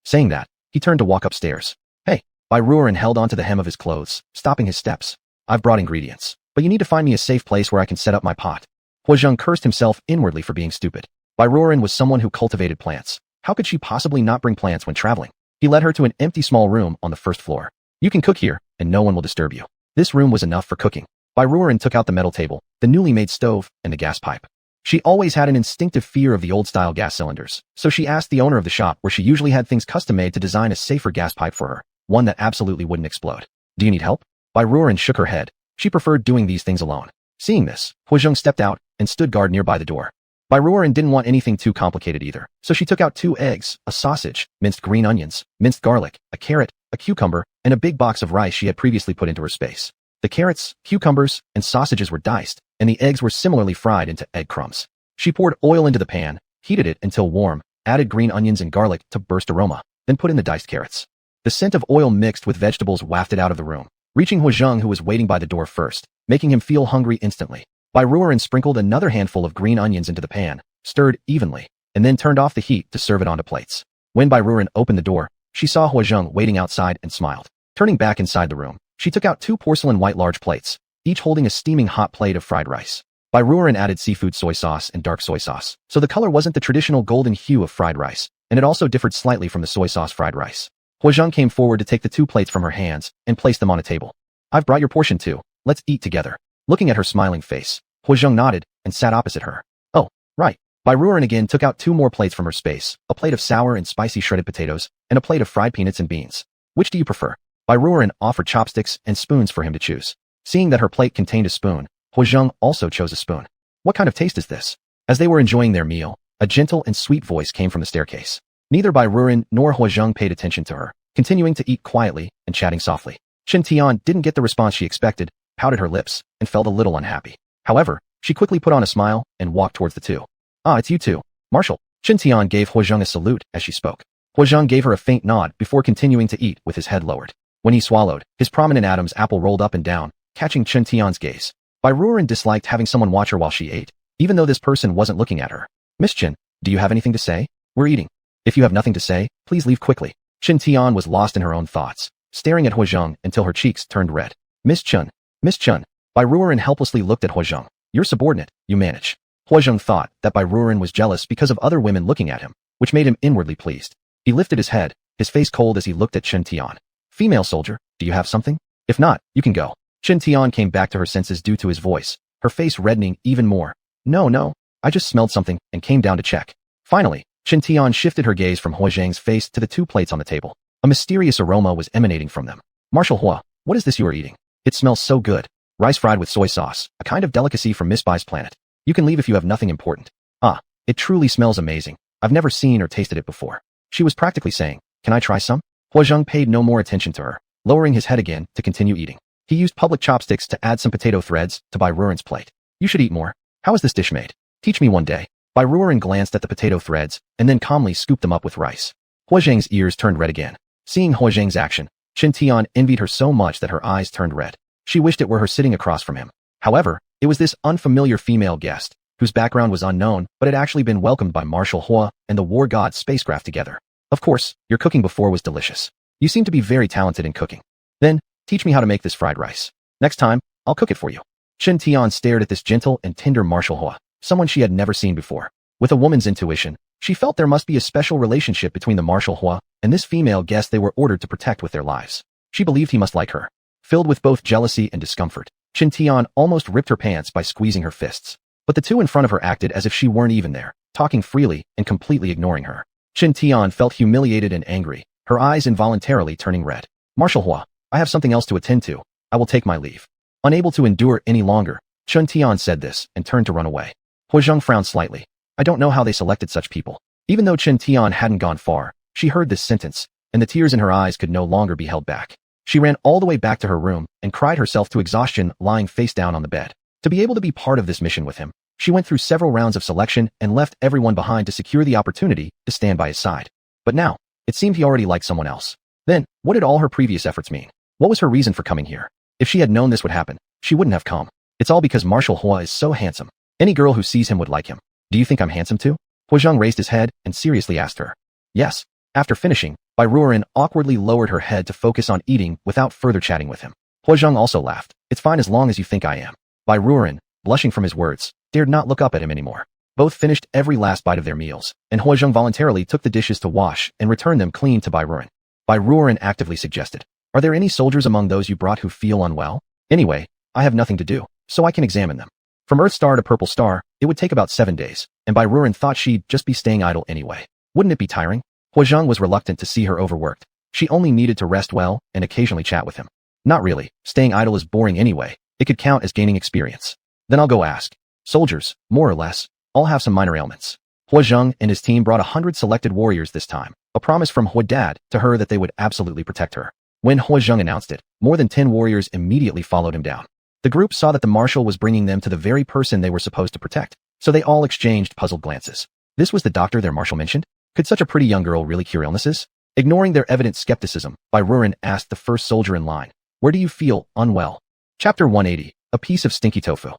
Saying that, he turned to walk upstairs. Hey, Bai Ruren held onto the hem of his clothes, stopping his steps. I've brought ingredients, but you need to find me a safe place where I can set up my pot. Huozheng cursed himself inwardly for being stupid. Bai Ruren was someone who cultivated plants. How could she possibly not bring plants when traveling? He led her to an empty small room on the first floor. You can cook here, and no one will disturb you. This room was enough for cooking. Bai Ruren took out the metal table, the newly made stove, and the gas pipe. She always had an instinctive fear of the old-style gas cylinders, so she asked the owner of the shop where she usually had things custom-made to design a safer gas pipe for her, one that absolutely wouldn't explode. Do you need help? Bai Ruren shook her head. She preferred doing these things alone. Seeing this, Huozheng stepped out and stood guard nearby the door. Bai Ruren didn't want anything too complicated either, so she took out 2 eggs, a sausage, minced green onions, minced garlic, a carrot, a cucumber, and a big box of rice she had previously put into her space. The carrots, cucumbers, and sausages were diced, and the eggs were similarly fried into egg crumbs. She poured oil into the pan, heated it until warm, added green onions and garlic to burst aroma, then put in the diced carrots. The scent of oil mixed with vegetables wafted out of the room, reaching Huozheng, who was waiting by the door first, making him feel hungry instantly. Bai Ruren sprinkled another handful of green onions into the pan, stirred evenly, and then turned off the heat to serve it onto plates. When Bai Ruren opened the door, she saw Huozheng waiting outside and smiled. Turning back inside the room, she took out 2 porcelain white large plates, each holding a steaming hot plate of fried rice. Bai Ruren added seafood soy sauce and dark soy sauce, so the color wasn't the traditional golden hue of fried rice, and it also differed slightly from the soy sauce fried rice. Huozheng came forward to take the 2 plates from her hands and place them on a table. I've brought your portion too. Let's eat together. Looking at her smiling face, Huozheng nodded and sat opposite her. Oh, right. Bai Ruren again took out 2 more plates from her space, a plate of sour and spicy shredded potatoes, and a plate of fried peanuts and beans. Which do you prefer? Bai Ruren offered chopsticks and spoons for him to choose. Seeing that her plate contained a spoon, Huozheng also chose a spoon. What kind of taste is this? As they were enjoying their meal, a gentle and sweet voice came from the staircase. Neither Bai Ruren nor Huozheng paid attention to her, continuing to eat quietly and chatting softly. Chen Tian didn't get the response she expected, pouted her lips, and felt a little unhappy. However, she quickly put on a smile and walked towards the 2. Ah, it's you 2. Marshal. Chen Tian gave Huozheng a salute as she spoke. Huozheng gave her a faint nod before continuing to eat with his head lowered. When he swallowed, his prominent Adam's apple rolled up and down, catching Chen Tian's gaze. Bai Ruren disliked having someone watch her while she ate, even though this person wasn't looking at her. Miss Chen, do you have anything to say? We're eating. If you have nothing to say, please leave quickly. Chen Tian was lost in her own thoughts, staring at Huazheng until her cheeks turned red. Miss Chen. Miss Chen. Bai Ruoren helplessly looked at Huazheng. You're subordinate, you manage. Huazheng thought that Bai Ruoren was jealous because of other women looking at him, which made him inwardly pleased. He lifted his head, his face cold as he looked at Chen Tian. Female soldier, do you have something? If not, you can go. Chen Tian came back to her senses due to his voice, her face reddening even more. No, I just smelled something and came down to check. Finally, Chen Tian shifted her gaze from Huazheng's face to the two plates on the table. A mysterious aroma was emanating from them. Marshal Hua, what is this you are eating? It smells so good. Rice fried with soy sauce, a kind of delicacy from Miss Bai's planet. You can leave if you have nothing important. Ah, it truly smells amazing. I've never seen or tasted it before. She was practically saying, can I try some? Huazheng paid no more attention to her, lowering his head again to continue eating. He used public chopsticks to add some potato threads to Bai Ruoren's plate. You should eat more. How is this dish made? Teach me one day. Bai Ruoren glanced at the potato threads and then calmly scooped them up with rice. Huazheng's ears turned red again. Seeing Huazheng's action, Chen Tian envied her so much that her eyes turned red. She wished it were her sitting across from him. However, it was this unfamiliar female guest, whose background was unknown but had actually been welcomed by Marshal Hua and the War God spacecraft together. Of course, your cooking before was delicious. You seem to be very talented in cooking. Then, teach me how to make this fried rice. Next time, I'll cook it for you. Chen Tian stared at this gentle and tender Marshal Hua, someone she had never seen before. With a woman's intuition, she felt there must be a special relationship between the Marshal Hua and this female guest they were ordered to protect with their lives. She believed he must like her. Filled with both jealousy and discomfort, Chen Tian almost ripped her pants by squeezing her fists. But the two in front of her acted as if she weren't even there, talking freely and completely ignoring her. Chen Tian felt humiliated and angry, her eyes involuntarily turning red. Marshal Hua, I have something else to attend to. I will take my leave. Unable to endure any longer, Chen Tian said this and turned to run away. Huazheng frowned slightly. I don't know how they selected such people. Even though Chen Tian hadn't gone far, she heard this sentence, and the tears in her eyes could no longer be held back. She ran all the way back to her room and cried herself to exhaustion lying face down on the bed. To be able to be part of this mission with him, she went through several rounds of selection and left everyone behind to secure the opportunity to stand by his side. But now, it seemed he already liked someone else. Then, what did all her previous efforts mean? What was her reason for coming here? If she had known this would happen, she wouldn't have come. It's all because Marshal Hua is so handsome. Any girl who sees him would like him. Do you think I'm handsome too? Huazheng raised his head and seriously asked her. Yes. After finishing, Bai Ruoren awkwardly lowered her head to focus on eating without further chatting with him. Huazheng also laughed. It's fine as long as you think I am. Bai Ruoren, blushing from his words, dared not look up at him anymore. Both finished every last bite of their meals, and Huazheng voluntarily took the dishes to wash and return them clean to Bai Ruoren. Bai Ruoren actively suggested, are there any soldiers among those you brought who feel unwell? Anyway, I have nothing to do, so I can examine them. From Earth Star to Purple Star, it would take about 7 days, and Bai Ruoren thought she'd just be staying idle anyway. Wouldn't it be tiring? Huazheng was reluctant to see her overworked. She only needed to rest well and occasionally chat with him. Not really, staying idle is boring anyway. It could count as gaining experience. Then I'll go ask. Soldiers, more or less, all have some minor ailments. Huazheng and his team brought 100 selected warriors this time, a promise from Huadad to her that they would absolutely protect her. When Huazheng announced it, more than 10 warriors immediately followed him down. The group saw that the marshal was bringing them to the very person they were supposed to protect, so they all exchanged puzzled glances. This was the doctor their marshal mentioned? Could such a pretty young girl really cure illnesses? Ignoring their evident skepticism, Bai Ruoren asked the first soldier in line, where do you feel unwell? Chapter 180, a piece of stinky tofu.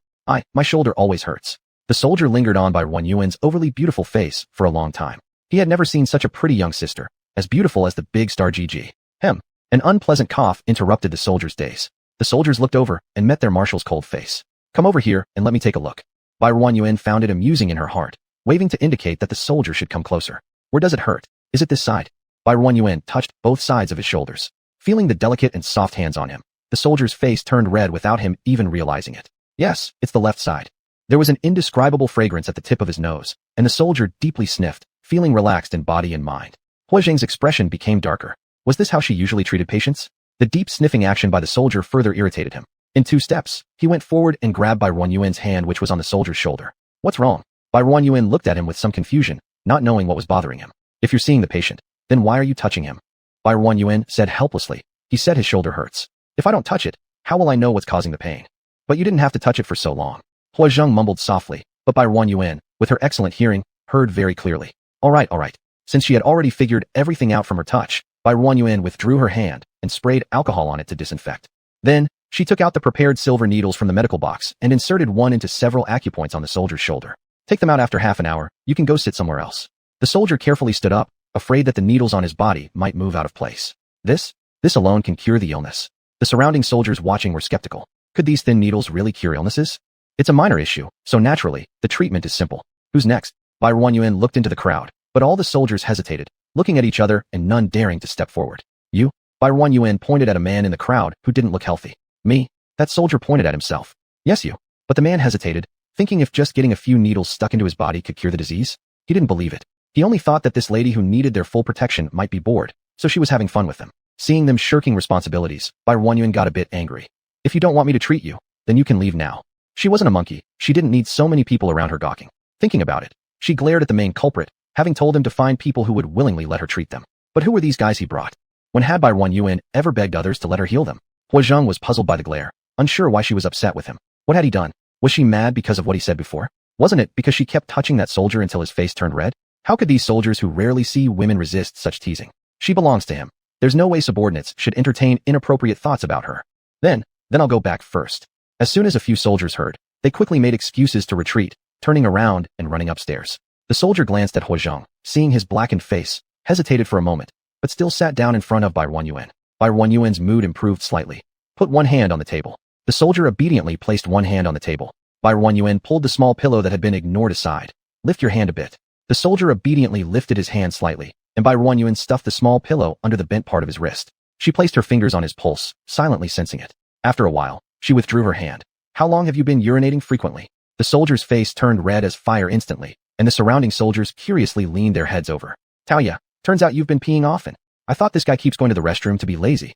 My shoulder always hurts. The soldier lingered on Bai Ruoren's overly beautiful face for a long time. He had never seen such a pretty young sister, as beautiful as the big star GG. An unpleasant cough interrupted the soldier's days. The soldiers looked over and met their marshal's cold face. Come over here and let me take a look. Bai Ruoren found it amusing in her heart, waving to indicate that the soldier should come closer. Where does it hurt? Is it this side? Bai Ruoren touched both sides of his shoulders. Feeling the delicate and soft hands on him, the soldier's face turned red without him even realizing it. Yes, it's the left side. There was an indescribable fragrance at the tip of his nose, and the soldier deeply sniffed, feeling relaxed in body and mind. Huazheng's expression became darker. Was this how she usually treated patients? The deep sniffing action by the soldier further irritated him. In 2 steps, he went forward and grabbed Bai Ruoren's hand which was on the soldier's shoulder. What's wrong? Bai Ruoren looked at him with some confusion, not knowing what was bothering him. If you're seeing the patient, then why are you touching him? Bai Ruoren said helplessly. He said his shoulder hurts. If I don't touch it, how will I know what's causing the pain? But you didn't have to touch it for so long. Huazheng mumbled softly, but Bai Ruoren, with her excellent hearing, heard very clearly. All right. Since she had already figured everything out from her touch, Bai Ruoren withdrew her hand and sprayed alcohol on it to disinfect. Then, she took out the prepared silver needles from the medical box and inserted one into several acupoints on the soldier's shoulder. Take them out after half an hour, you can go sit somewhere else. The soldier carefully stood up, afraid that the needles on his body might move out of place. This alone can cure the illness. The surrounding soldiers watching were skeptical. Could these thin needles really cure illnesses? It's a minor issue, so naturally, the treatment is simple. Who's next? Bai Ruanyuan looked into the crowd, but all the soldiers hesitated, looking at each other and none daring to step forward. You? Bai Ruanyuan pointed at a man in the crowd who didn't look healthy. Me? That soldier pointed at himself. Yes, you. But the man hesitated, thinking if just getting a few needles stuck into his body could cure the disease. He didn't believe it. He only thought that this lady who needed their full protection might be bored, so she was having fun with them. Seeing them shirking responsibilities, Bai Ruanyuan got a bit angry. If you don't want me to treat you, then you can leave now. She wasn't a monkey. She didn't need so many people around her gawking. Thinking about it, she glared at the main culprit, having told him to find people who would willingly let her treat them. But who were these guys he brought? When had Bai Ruanyuan ever begged others to let her heal them? Huazheng was puzzled by the glare, unsure why she was upset with him. What had he done? Was she mad because of what he said before? Wasn't it because she kept touching that soldier until his face turned red? How could these soldiers who rarely see women resist such teasing? She belongs to him. There's no way subordinates should entertain inappropriate thoughts about her. Then I'll go back first. As soon as a few soldiers heard, they quickly made excuses to retreat, turning around and running upstairs. The soldier glanced at Huazheng, seeing his blackened face, hesitated for a moment, but still sat down in front of Bai Ruanyuan. Bai Ruanyuan's mood improved slightly. Put one hand on the table. The soldier obediently placed one hand on the table. Bai Ruanyuan pulled the small pillow that had been ignored aside. Lift your hand a bit. The soldier obediently lifted his hand slightly, and Bai Ruanyuan stuffed the small pillow under the bent part of his wrist. She placed her fingers on his pulse, silently sensing it. After a while, she withdrew her hand. How long have you been urinating frequently? The soldier's face turned red as fire instantly, and the surrounding soldiers curiously leaned their heads over. Taoya, turns out you've been peeing often. I thought this guy keeps going to the restroom to be lazy.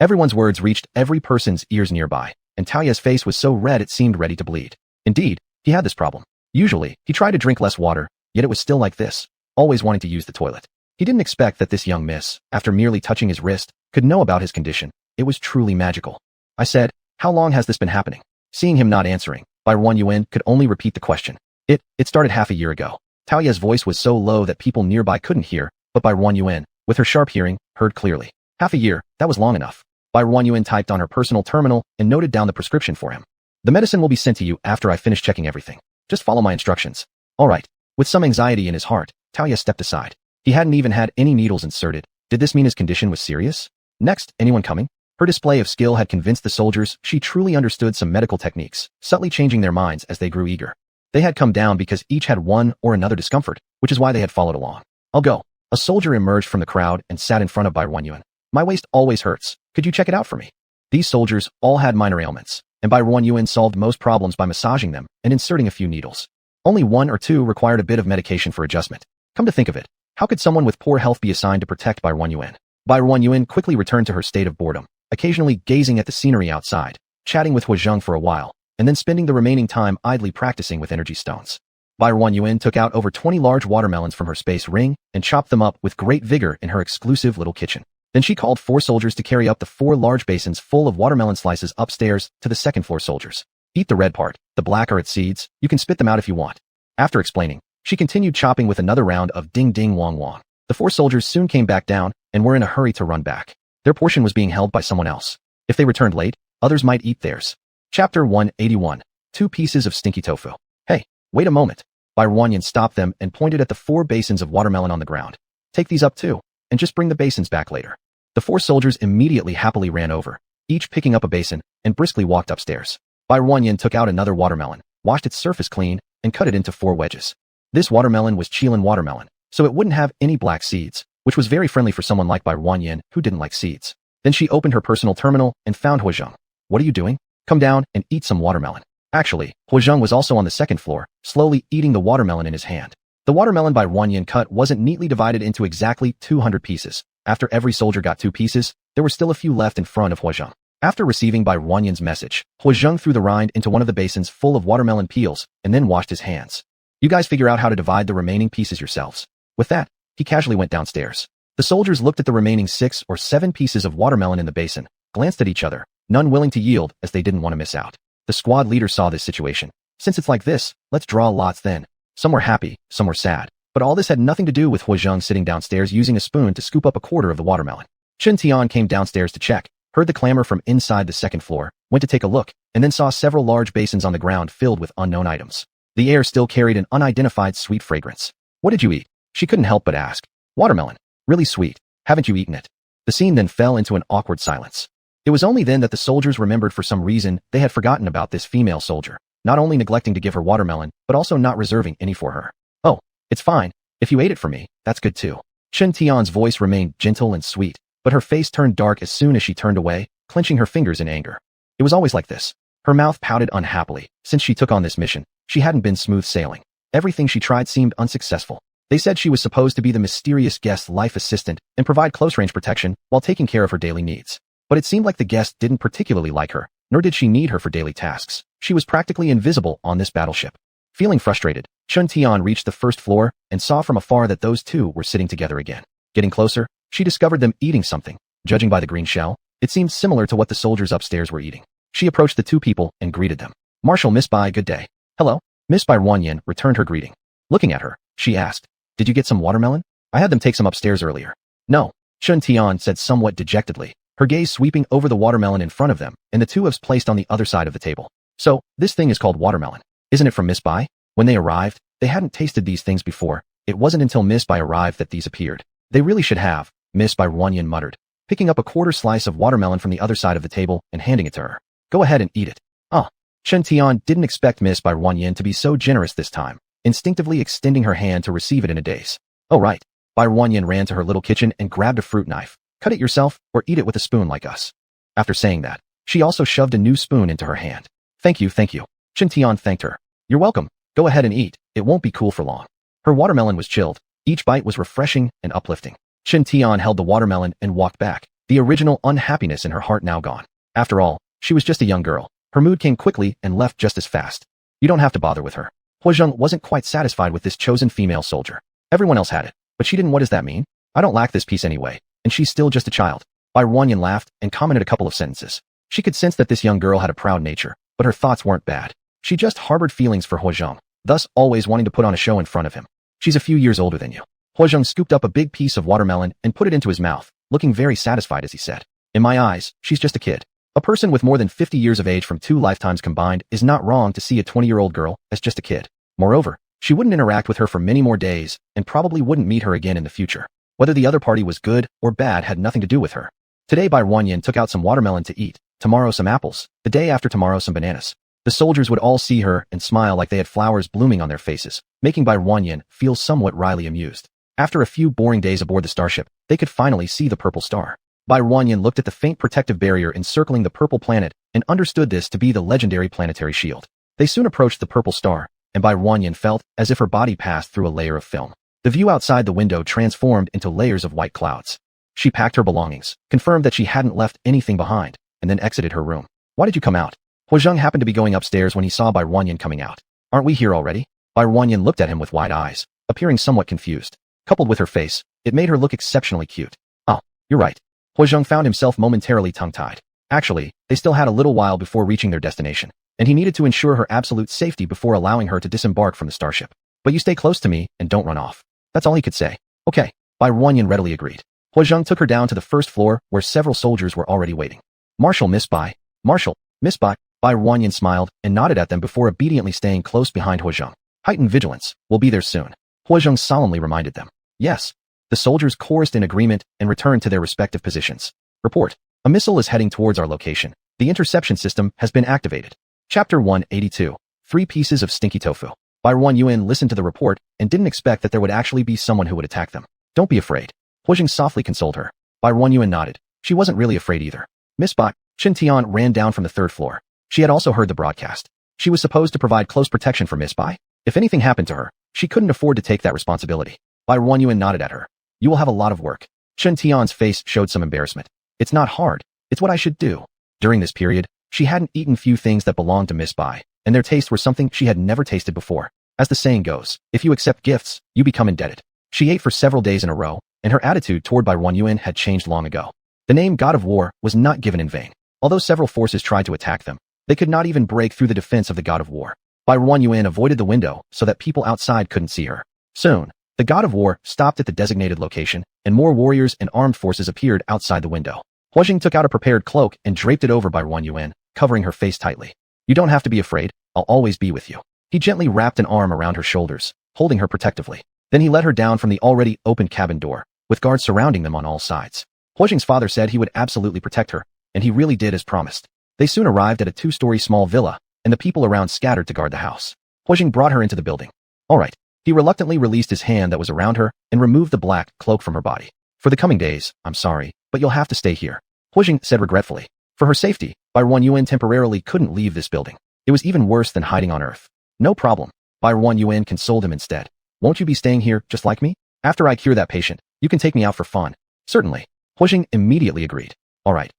Everyone's words reached every person's ears nearby, and Taoya's face was so red it seemed ready to bleed. Indeed, he had this problem. Usually, he tried to drink less water, yet it was still like this, always wanting to use the toilet. He didn't expect that this young miss, after merely touching his wrist, could know about his condition. It was truly magical. I said, how long has this been happening? Seeing him not answering, Bai Ruanyuan could only repeat the question. It started half a year ago. Taoya's voice was so low that people nearby couldn't hear, but Bai Ruanyuan, with her sharp hearing, heard clearly. Half a year, that was long enough. Bai Ruanyuan typed on her personal terminal and noted down the prescription for him. The medicine will be sent to you after I finish checking everything. Just follow my instructions. All right. With some anxiety in his heart, Taoya stepped aside. He hadn't even had any needles inserted. Did this mean his condition was serious? Next, anyone coming? Her display of skill had convinced the soldiers she truly understood some medical techniques, subtly changing their minds as they grew eager. They had come down because each had one or another discomfort, which is why they had followed along. I'll go. A soldier emerged from the crowd and sat in front of Bai Ruanyuan. My waist always hurts. Could you check it out for me? These soldiers all had minor ailments, and Bai Ruanyuan solved most problems by massaging them and inserting a few needles. Only one or two required a bit of medication for adjustment. Come to think of it, how could someone with poor health be assigned to protect Bai Ruanyuan? Bai Ruanyuan quickly returned to her state of boredom, occasionally gazing at the scenery outside, chatting with Huazheng for a while, and then spending the remaining time idly practicing with energy stones. Bai Ruanyuan took out over 20 large watermelons from her space ring and chopped them up with great vigor in her exclusive little kitchen. Then she called 4 soldiers to carry up the 4 large basins full of watermelon slices upstairs to the second floor soldiers. Eat the red part, the black are its seeds, you can spit them out if you want. After explaining, she continued chopping with another round of ding ding wong wong. The 4 soldiers soon came back down and were in a hurry to run back. Their portion was being held by someone else. If they returned late, others might eat theirs. Chapter 181. 2 pieces of stinky tofu. Hey, wait a moment. Bai Ruanyuan stopped them and pointed at the 4 basins of watermelon on the ground. Take these up too, and just bring the basins back later. The 4 soldiers immediately happily ran over, each picking up a basin, and briskly walked upstairs. Bai Ruanyuan took out another watermelon, washed its surface clean, and cut it into 4 wedges. This watermelon was Chilean watermelon, so it wouldn't have any black seeds, which was very friendly for someone like Bai Ruanyuan who didn't like seeds. Then she opened her personal terminal and found Huazheng. What are you doing? Come down and eat some watermelon. Actually, Huazheng was also on the second floor, slowly eating the watermelon in his hand. The watermelon Bai Ruanyuan cut wasn't neatly divided into exactly 200 pieces. After every soldier got 2 pieces, there were still a few left in front of Huazheng. After receiving Bai Ruanyuan's message, Huazheng threw the rind into one of the basins full of watermelon peels and then washed his hands. You guys figure out how to divide the remaining pieces yourselves. With that, he casually went downstairs. The soldiers looked at the remaining 6 or 7 pieces of watermelon in the basin, glanced at each other, none willing to yield as they didn't want to miss out. The squad leader saw this situation. Since it's like this, let's draw lots then. Some were happy, some were sad. But all this had nothing to do with Huazheng sitting downstairs using a spoon to scoop up a quarter of the watermelon. Chen Tian came downstairs to check, heard the clamor from inside the second floor, went to take a look, and then saw several large basins on the ground filled with unknown items. The air still carried an unidentified sweet fragrance. What did you eat? She couldn't help but ask. Watermelon. Really sweet. Haven't you eaten it? The scene then fell into an awkward silence. It was only then that the soldiers remembered for some reason they had forgotten about this female soldier, not only neglecting to give her watermelon, but also not reserving any for her. Oh, it's fine. If you ate it for me, that's good too. Shen Tian's voice remained gentle and sweet, but her face turned dark as soon as she turned away, clenching her fingers in anger. It was always like this. Her mouth pouted unhappily. Since she took on this mission, she hadn't been smooth sailing. Everything she tried seemed unsuccessful. They said she was supposed to be the mysterious guest's life assistant and provide close-range protection while taking care of her daily needs. But it seemed like the guest didn't particularly like her, nor did she need her for daily tasks. She was practically invisible on this battleship. Feeling frustrated, Shen Tian reached the first floor and saw from afar that those two were sitting together again. Getting closer, she discovered them eating something. Judging by the green shell, it seemed similar to what the soldiers upstairs were eating. She approached the two people and greeted them. Marshal Miss Bai, good day. Hello. Miss Bai Wanyan returned her greeting. Looking at her, she asked, did you get some watermelon? I had them take some upstairs earlier. No, Shen Tian said somewhat dejectedly, her gaze sweeping over the watermelon in front of them and the two was placed on the other side of the table. So, this thing is called watermelon. Isn't it from Miss Bai? When they arrived, they hadn't tasted these things before. It wasn't until Miss Bai arrived that these appeared. They really should have, Miss Bai Wanyan muttered, picking up a quarter slice of watermelon from the other side of the table and handing it to her. Go ahead and eat it. Ah. Shen Tian didn't expect Miss Bai Wanyan to be so generous this time, instinctively extending her hand to receive it in a daze. Oh right. Bai Wanyan ran to her little kitchen and grabbed a fruit knife. Cut it yourself or eat it with a spoon like us. After saying that, she also shoved a new spoon into her hand. Thank you, thank you. Shen Tian thanked her. You're welcome. Go ahead and eat. It won't be cool for long. Her watermelon was chilled. Each bite was refreshing and uplifting. Shen Tian held the watermelon and walked back, the original unhappiness in her heart now gone. After all, she was just a young girl. Her mood came quickly and left just as fast. You don't have to bother with her. Huozheng wasn't quite satisfied with this chosen female soldier. Everyone else had it, but she didn't. What does that mean? I don't lack this piece anyway, and she's still just a child. Bai Wanyan laughed and commented a couple of sentences. She could sense that this young girl had a proud nature, but her thoughts weren't bad. She just harbored feelings for Huozheng, thus always wanting to put on a show in front of him. She's a few years older than you. Huozheng scooped up a big piece of watermelon and put it into his mouth, looking very satisfied as he said, in my eyes, she's just a kid. A person with more than 50 years of age from 2 lifetimes combined is not wrong to see a 20-year-old girl as just a kid. Moreover, she wouldn't interact with her for many more days and probably wouldn't meet her again in the future. Whether the other party was good or bad had nothing to do with her. Today Bai Wanyan took out some watermelon to eat, tomorrow some apples, the day after tomorrow some bananas. The soldiers would all see her and smile like they had flowers blooming on their faces, making Bai Wanyan feel somewhat wryly amused. After a few boring days aboard the starship, they could finally see the purple star. Bai Wanyan looked at the faint protective barrier encircling the purple planet and understood this to be the legendary planetary shield. They soon approached the purple star, and Bai Wanyan felt as if her body passed through a layer of film. The view outside the window transformed into layers of white clouds. She packed her belongings, confirmed that she hadn't left anything behind, and then exited her room. Why did you come out? Huozheng happened to be going upstairs when he saw Bai Wanyan coming out. Aren't we here already? Bai Wanyan looked at him with wide eyes, appearing somewhat confused. Coupled with her face, it made her look exceptionally cute. Oh, you're right. Huozheng found himself momentarily tongue-tied. Actually, they still had a little while before reaching their destination, and he needed to ensure her absolute safety before allowing her to disembark from the starship. But you stay close to me and don't run off. That's all he could say. Okay, Bai Wanyan readily agreed. Huozheng took her down to the first floor where several soldiers were already waiting. Marshal Miss Bai. Marshal, Miss Bai. Bai Wanyan smiled and nodded at them before obediently staying close behind Huozheng. Heightened vigilance. We'll be there soon. Huozheng solemnly reminded them. Yes. The soldiers chorused in agreement and returned to their respective positions. Report. A missile is heading towards our location. The interception system has been activated. Chapter 182. 3 pieces of stinky tofu. Bai Wanyan listened to the report and didn't expect that there would actually be someone who would attack them. Don't be afraid. Huozheng softly consoled her. Bai Wanyan nodded. She wasn't really afraid either. Miss Bai. Shen Tian ran down from the 3rd floor. She had also heard the broadcast. She was supposed to provide close protection for Miss Bai. If anything happened to her, she couldn't afford to take that responsibility. Bai Wanyan nodded at her. You will have a lot of work. Shen Tian's face showed some embarrassment. It's not hard. It's what I should do. During this period, she hadn't eaten few things that belonged to Miss Bai, and their taste were something she had never tasted before. As the saying goes, if you accept gifts, you become indebted. She ate for several days in a row, and her attitude toward Bai Wanyan had changed long ago. The name God of War was not given in vain. Although several forces tried to attack them, they could not even break through the defense of the God of War. Bai Wanyan avoided the window so that people outside couldn't see her. Soon, the God of War stopped at the designated location, and more warriors and armed forces appeared outside the window. Huozheng took out a prepared cloak and draped it over Bai Wanyan, covering her face tightly. You don't have to be afraid, I'll always be with you. He gently wrapped an arm around her shoulders, holding her protectively. Then he led her down from the already open cabin door, with guards surrounding them on all sides. Huijing's father said he would absolutely protect her, and he really did as promised. They soon arrived at a 2-story small villa, and the people around scattered to guard the house. Huijing brought her into the building. All right. He reluctantly released his hand that was around her and removed the black cloak from her body. For the coming days, I'm sorry, but you'll have to stay here, Huijing said regretfully. For her safety, Barren Yuan temporarily couldn't leave this building. It was even worse than hiding on Earth. No problem. Barren Yuan consoled him instead. Won't you be staying here just like me? After I cure that patient, you can take me out for fun. Certainly. Huijing immediately agreed. All right.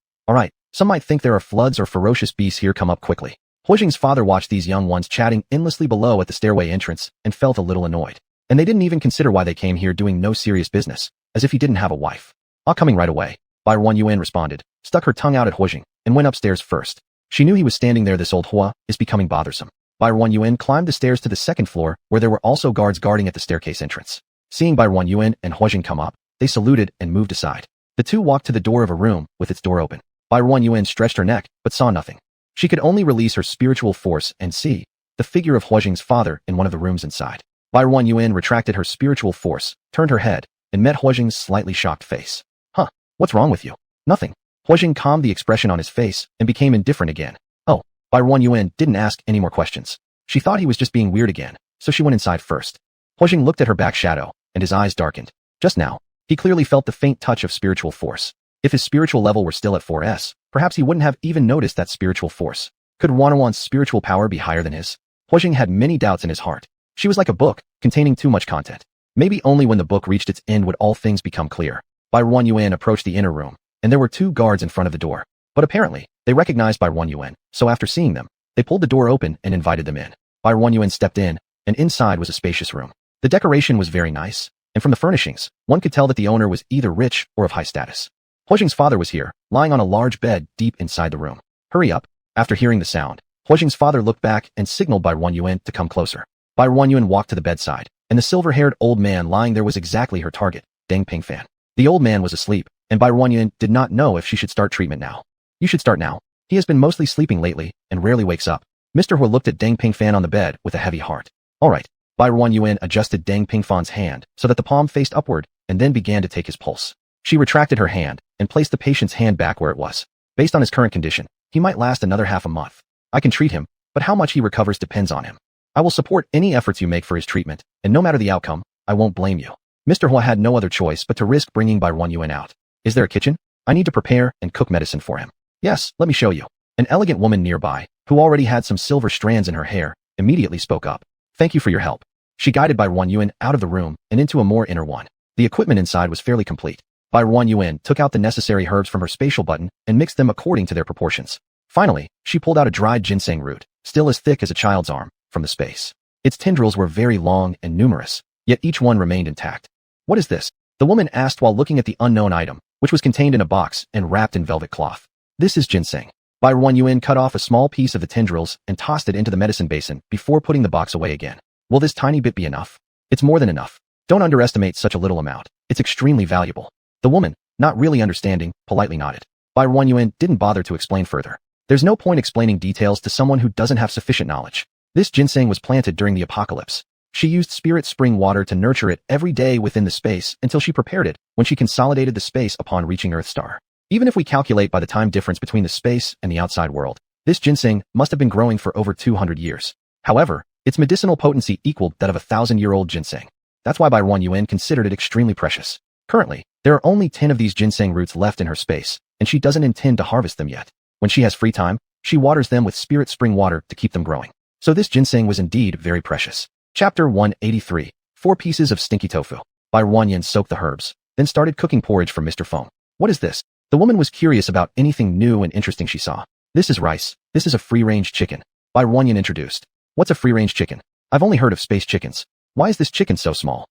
Some might think there are floods or ferocious beasts here. Come up quickly. Huijing's father watched these young ones chatting endlessly below at the stairway entrance and felt a little annoyed. And they didn't even consider why they came here doing no serious business, as if he didn't have a wife. I'm coming right away. Barren Yuan responded, stuck her tongue out at Huijing, and went upstairs first. She knew he was standing there. This old Hua is becoming bothersome. Barren Yuan climbed the stairs to the second floor, where there were also guards guarding at the staircase entrance. Seeing Barren Yuan and Huijing come up, they saluted and moved aside. The two walked to the door of a room with its door open. Barren Yuan stretched her neck, but saw nothing. She could only release her spiritual force and see the figure of Huijing's father in one of the rooms inside. Barren Yuan retracted her spiritual force, turned her head, and met Huijing's slightly shocked face. Huh, what's wrong with you? Nothing. Huijing calmed the expression on his face and became indifferent again. Oh, Barren Yuan didn't ask any more questions. She thought he was just being weird again, so she went inside first. Huijing looked at her back shadow, and his eyes darkened. Just now, he clearly felt the faint touch of spiritual force. If his spiritual level were still at 4S, perhaps he wouldn't have even noticed that spiritual force. Could Wanwan's spiritual power be higher than his? Huijing had many doubts in his heart. She was like a book, containing too much content. Maybe only when the book reached its end would all things become clear. Barren Yuan approached the inner room, and there were 2 guards in front of the door. But apparently, they recognized Barren Yuan, so after seeing them, they pulled the door open and invited them in. Barren Yuan stepped in, and inside was a spacious room. The decoration was very nice, and from the furnishings, one could tell that the owner was either rich or of high status. Huijing's father was here, lying on a large bed deep inside the room. Hurry up. After hearing the sound, Huijing's father looked back and signaled Barren Yuan to come closer. Barren Yuan walked to the bedside, and the silver-haired old man lying there was exactly her target, Deng Pingfan. The old man was asleep, and Barren Yuan did not know if she should start treatment now. You should start now. He has been mostly sleeping lately and rarely wakes up. Mr. Hua looked at Deng Pingfan on the bed with a heavy heart. All right. Barren Yuan adjusted Deng Pingfan's hand so that the palm faced upward and then began to take his pulse. She retracted her hand and placed the patient's hand back where it was. Based on his current condition, he might last another half a month. I can treat him, but how much he recovers depends on him. I will support any efforts you make for his treatment, and no matter the outcome, I won't blame you. Mr. Hua had no other choice but to risk bringing Barren Yuan out. Is there a kitchen? I need to prepare and cook medicine for him. Yes, let me show you. An elegant woman nearby, who already had some silver strands in her hair, immediately spoke up. Thank you for your help. She guided Barren Yuan out of the room and into a more inner one. The equipment inside was fairly complete. Barren Yuan took out the necessary herbs from her spatial button and mixed them according to their proportions. Finally, she pulled out a dried ginseng root, still as thick as a child's arm, from the space. Its tendrils were very long and numerous, yet each one remained intact. What is this? The woman asked while looking at the unknown item, which was contained in a box and wrapped in velvet cloth. This is ginseng. Barren Yuan cut off a small piece of the tendrils and tossed it into the medicine basin before putting the box away again. Will this tiny bit be enough? It's more than enough. Don't underestimate such a little amount. It's extremely valuable. The woman, not really understanding, politely nodded. Barren Yuan didn't bother to explain further. There's no point explaining details to someone who doesn't have sufficient knowledge. This ginseng was planted during the apocalypse. She used spirit spring water to nurture it every day within the space until she prepared it when she consolidated the space upon reaching Earth star. Even if we calculate by the time difference between the space and the outside world, this ginseng must have been growing for over 200 years. However, its medicinal potency equaled that of a 1,000-year-old ginseng. That's why Barren Yuan considered it extremely precious. Currently, there are only 10 of these ginseng roots left in her space, and she doesn't intend to harvest them yet. When she has free time, she waters them with spirit spring water to keep them growing. So this ginseng was indeed very precious. Chapter 183. 4 pieces of stinky tofu. Barren Yuan soaked the herbs, then started cooking porridge for Mr. Feng. What is this? The woman was curious about anything new and interesting she saw. This is rice. This is a free-range chicken. Barren Yuan introduced. What's a free-range chicken? I've only heard of space chickens. Why is this chicken so small?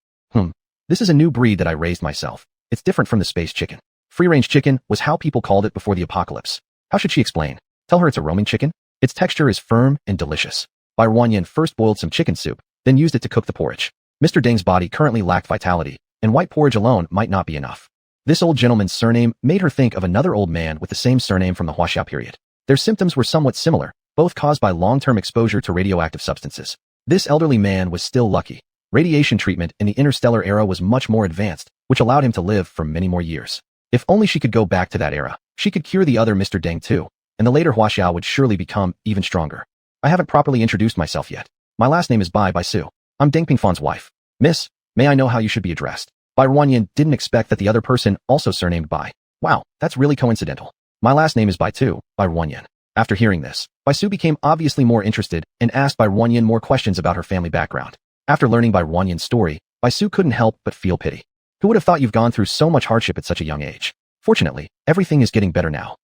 This is a new breed that I raised myself. It's different from the space chicken. Free-range chicken was how people called it before the apocalypse. How should she explain? Tell her it's a roaming chicken? Its texture is firm and delicious. Barren Yuan first boiled some chicken soup, then used it to cook the porridge. Mr. Deng's body currently lacked vitality, and white porridge alone might not be enough. This old gentleman's surname made her think of another old man with the same surname from the Huaxiao period. Their symptoms were somewhat similar, both caused by long-term exposure to radioactive substances. This elderly man was still lucky. Radiation treatment in the interstellar era was much more advanced, which allowed him to live for many more years. If only she could go back to that era, she could cure the other Mr. Deng too, and the later Huaxiao would surely become even stronger. I haven't properly introduced myself yet. My last name is Bai Su. I'm Deng Pingfan's wife. Miss, may I know how you should be addressed? Bai Ruanyan didn't expect that the other person also surnamed Bai. Wow, that's really coincidental. My last name is Bai too, Bai Ruanyan. After hearing this, Bai Su became obviously more interested and asked Bai Ruanyan more questions about her family background. After learning Bai Ruanyan's story, Bai Su couldn't help but feel pity. Who would have thought you've gone through so much hardship at such a young age? Fortunately, everything is getting better now.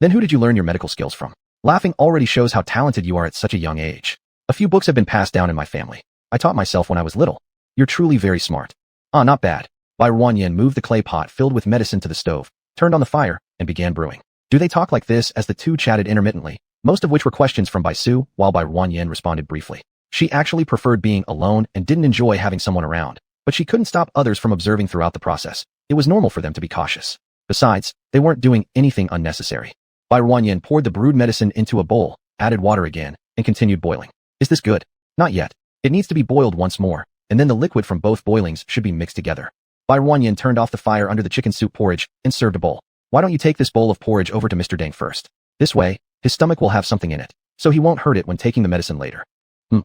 Then who did you learn your medical skills from? Laughing already shows how talented you are at such a young age. A few books have been passed down in my family. I taught myself when I was little. You're truly very smart. Ah, not bad. Bai Ruanyan moved the clay pot filled with medicine to the stove, turned on the fire, and began brewing. Do they talk like this as the two chatted intermittently, most of which were questions from Bai Su, while Bai Ruanyan responded briefly. She actually preferred being alone and didn't enjoy having someone around, but she couldn't stop others from observing throughout the process. It was normal for them to be cautious. Besides, they weren't doing anything unnecessary. Bai Ruanyan poured the brewed medicine into a bowl, added water again, and continued boiling. Is this good? Not yet. It needs to be boiled once more, and then the liquid from both boilings should be mixed together. Bai Ruanyan turned off the fire under the chicken soup porridge and served a bowl. Why don't you take this bowl of porridge over to Mr. Deng first? This way, his stomach will have something in it, so he won't hurt it when taking the medicine later.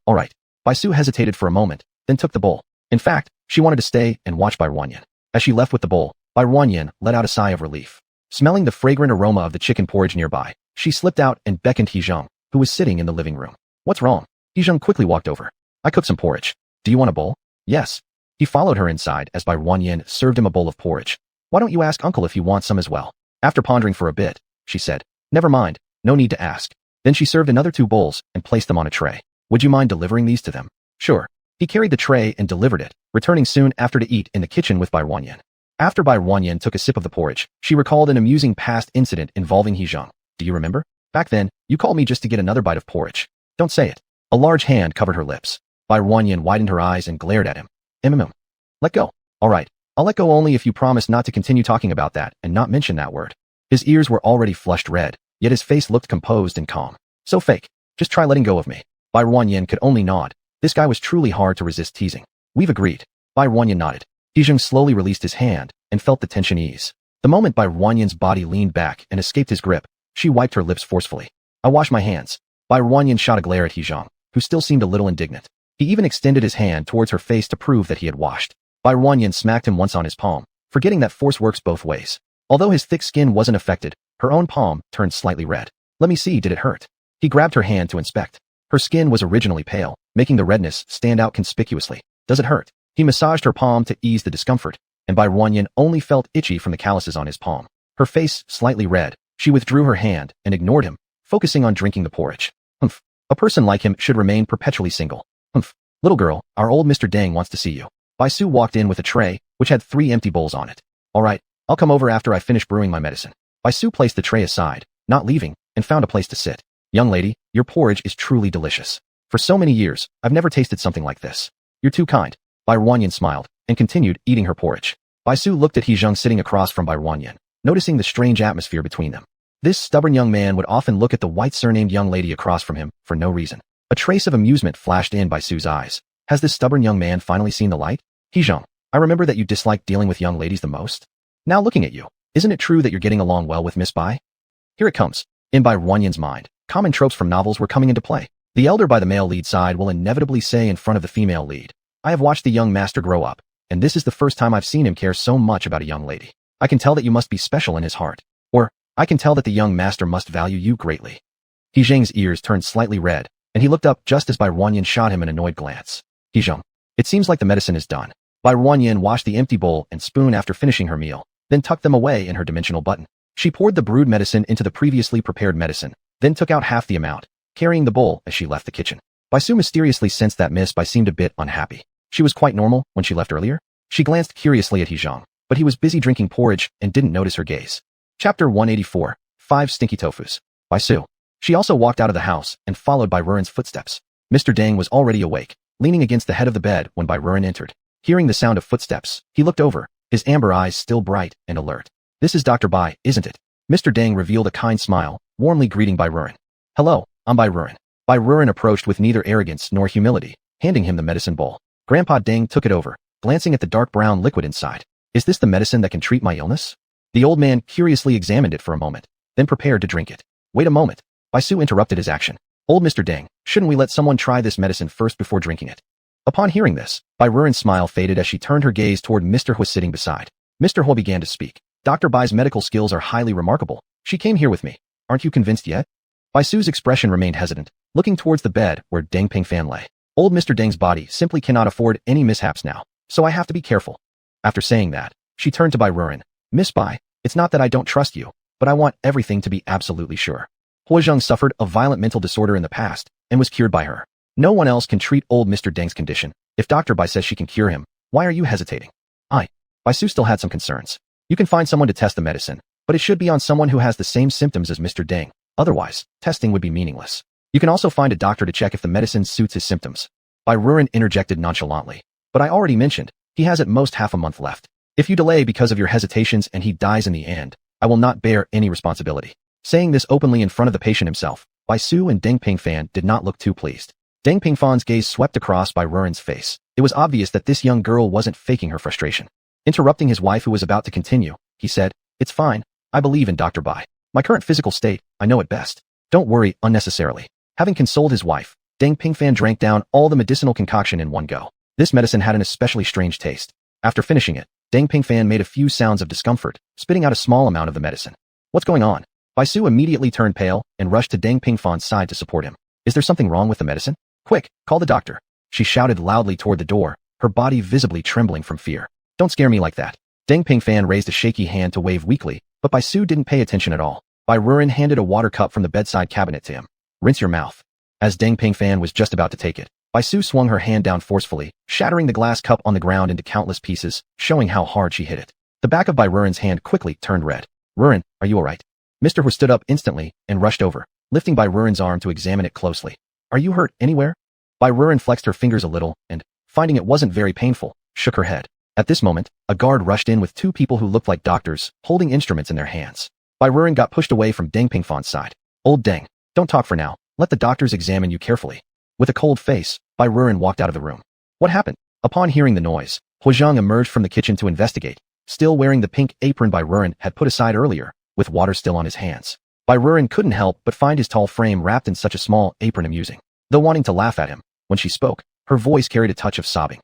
All right. Bai Su hesitated for a moment, then took the bowl. In fact, she wanted to stay and watch Bai Ruanyan. As she left with the bowl, Bai Ruanyan let out a sigh of relief. Smelling the fragrant aroma of the chicken porridge nearby, she slipped out and beckoned Hezhong, who was sitting in the living room. What's wrong? Hezhong quickly walked over. I cooked some porridge. Do you want a bowl? Yes. He followed her inside as Bai Ruanyan served him a bowl of porridge. Why don't you ask uncle if he wants some as well? After pondering for a bit, she said, never mind, no need to ask. Then she served another 2 bowls and placed them on a tray. Would you mind delivering these to them? Sure. He carried the tray and delivered it, returning soon after to eat in the kitchen with Bai Ruanyan. After Bai Ruanyan took a sip of the porridge, she recalled an amusing past incident involving Hezhong. Do you remember? Back then, you called me just to get another bite of porridge. Don't say it. A large hand covered her lips. Bai Ruanyan widened her eyes and glared at him. Let go. All right. I'll let go only if you promise not to continue talking about that and not mention that word. His ears were already flushed red, yet his face looked composed and calm. So fake. Just try letting go of me. Bai Ruanyan could only nod. This guy was truly hard to resist teasing. We've agreed. Bai Ruanyan nodded. Hezhong slowly released his hand and felt the tension ease. The moment Bai Ruanyan's body leaned back and escaped his grip, she wiped her lips forcefully. I wash my hands. Bai Ruanyan shot a glare at Hezhong, who still seemed a little indignant. He even extended his hand towards her face to prove that he had washed. Bai Ruanyan smacked him once on his palm, forgetting that force works both ways. Although his thick skin wasn't affected, her own palm turned slightly red. Let me see, did it hurt? He grabbed her hand to inspect. Her skin was originally pale, making the redness stand out conspicuously. Does it hurt? He massaged her palm to ease the discomfort, and Bai Ruanyan only felt itchy from the calluses on his palm. Her face slightly red, she withdrew her hand and ignored him, focusing on drinking the porridge. Humph. A person like him should remain perpetually single. Humph. Little girl, our old Mr. Deng wants to see you. Bai Su walked in with a tray, which had 3 empty bowls on it. All right, I'll come over after I finish brewing my medicine. Bai Su placed the tray aside, not leaving, and found a place to sit. Young lady, your porridge is truly delicious. For so many years, I've never tasted something like this. You're too kind. Bai Ruanyan smiled, and continued eating her porridge. Bai Su looked at Hezhong sitting across from Bai Ruanyan, noticing the strange atmosphere between them. This stubborn young man would often look at the white surnamed young lady across from him, for no reason. A trace of amusement flashed in Bai Su's eyes. Has this stubborn young man finally seen the light? Hezhong, I remember that you disliked dealing with young ladies the most. Now looking at you, isn't it true that you're getting along well with Miss Bai? Here it comes. In Bai Ruanyan's mind, common tropes from novels were coming into play. The elder by the male lead side will inevitably say in front of the female lead, I have watched the young master grow up, and this is the first time I've seen him care so much about a young lady. I can tell that you must be special in his heart. Or, I can tell that the young master must value you greatly. Hezhong's ears turned slightly red, and he looked up just as Bai Ruanyan shot him an annoyed glance. Hezhong, it seems like the medicine is done. Bai Ruanyan washed the empty bowl and spoon after finishing her meal, then tucked them away in her dimensional button. She poured the brewed medicine into the previously prepared medicine, then took out half the amount, carrying the bowl as she left the kitchen. Bai Su mysteriously sensed that Miss Bai seemed a bit unhappy. She was quite normal when she left earlier. She glanced curiously at Hezhong, but he was busy drinking porridge and didn't notice her gaze. Chapter 184, 5 Stinky Tofus. Bai Su. She also walked out of the house and followed Bai Ruren's footsteps. Mr. Deng was already awake, leaning against the head of the bed when Bai Ruren entered. Hearing the sound of footsteps, he looked over, his amber eyes still bright and alert. This is Dr. Bai, isn't it? Mr. Deng revealed a kind smile, warmly greeting Bai Ruren. Hello, I'm Bai Ruren. Bai Ruren approached with neither arrogance nor humility, handing him the medicine bowl. Grandpa Deng took it over, glancing at the dark brown liquid inside. Is this the medicine that can treat my illness? The old man curiously examined it for a moment, then prepared to drink it. Wait a moment. Bai Su interrupted his action. Old Mr. Deng, shouldn't we let someone try this medicine first before drinking it? Upon hearing this, Bai Ruren's smile faded as she turned her gaze toward Mr. Hu sitting beside. Mr. Hu began to speak. Dr. Bai's medical skills are highly remarkable. She came here with me. Aren't you convinced yet? Bai Su's expression remained hesitant, looking towards the bed where Deng Pingfan lay. Old Mr. Deng's body simply cannot afford any mishaps now, so I have to be careful. After saying that, she turned to Bai Ruren. Miss Bai, it's not that I don't trust you, but I want everything to be absolutely sure. Huozheng suffered a violent mental disorder in the past and was cured by her. No one else can treat old Mr. Deng's condition. If Dr. Bai says she can cure him, why are you hesitating? Bai Su still had some concerns. You can find someone to test the medicine, but it should be on someone who has the same symptoms as Mr. Deng. Otherwise, testing would be meaningless. You can also find a doctor to check if the medicine suits his symptoms. Bai Ruren interjected nonchalantly. But I already mentioned, he has at most half a month left. If you delay because of your hesitations and he dies in the end, I will not bear any responsibility. Saying this openly in front of the patient himself, Bai Su and Deng Pingfan did not look too pleased. Deng Pingfan's gaze swept across Bai Ruren's face. It was obvious that this young girl wasn't faking her frustration. Interrupting his wife who was about to continue, he said, It's fine. I believe in Dr. Bai. My current physical state, I know it best. Don't worry unnecessarily. Having consoled his wife, Deng Pingfan drank down all the medicinal concoction in one go. This medicine had an especially strange taste. After finishing it, Deng Pingfan made a few sounds of discomfort, spitting out a small amount of the medicine. What's going on? Bai Su immediately turned pale and rushed to Deng Pingfan's side to support him. Is there something wrong with the medicine? Quick, call the doctor. She shouted loudly toward the door, her body visibly trembling from fear. Don't scare me like that. Deng Pingfan raised a shaky hand to wave weakly, but Bai Su didn't pay attention at all. Bai Ruren handed a water cup from the bedside cabinet to him. Rinse your mouth. As Deng Pingfan was just about to take it, Bai Su swung her hand down forcefully, shattering the glass cup on the ground into countless pieces, showing how hard she hit it. The back of Bai Ruren's hand quickly turned red. Ruren, are you alright? Mr. Hu stood up instantly and rushed over, lifting Bai Ruren's arm to examine it closely. Are you hurt anywhere? Bai Ruren flexed her fingers a little and, finding it wasn't very painful, shook her head. At this moment, a guard rushed in with two people who looked like doctors, holding instruments in their hands. Bai Ruren got pushed away from Deng Pingfan's side. Old Deng, don't talk for now. Let the doctors examine you carefully. With a cold face, Bai Ruren walked out of the room. What happened? Upon hearing the noise, Huozheng emerged from the kitchen to investigate, still wearing the pink apron Bai Ruren had put aside earlier, with water still on his hands. Bai Ruren couldn't help but find his tall frame wrapped in such a small apron amusing. Though wanting to laugh at him, when she spoke, her voice carried a touch of sobbing.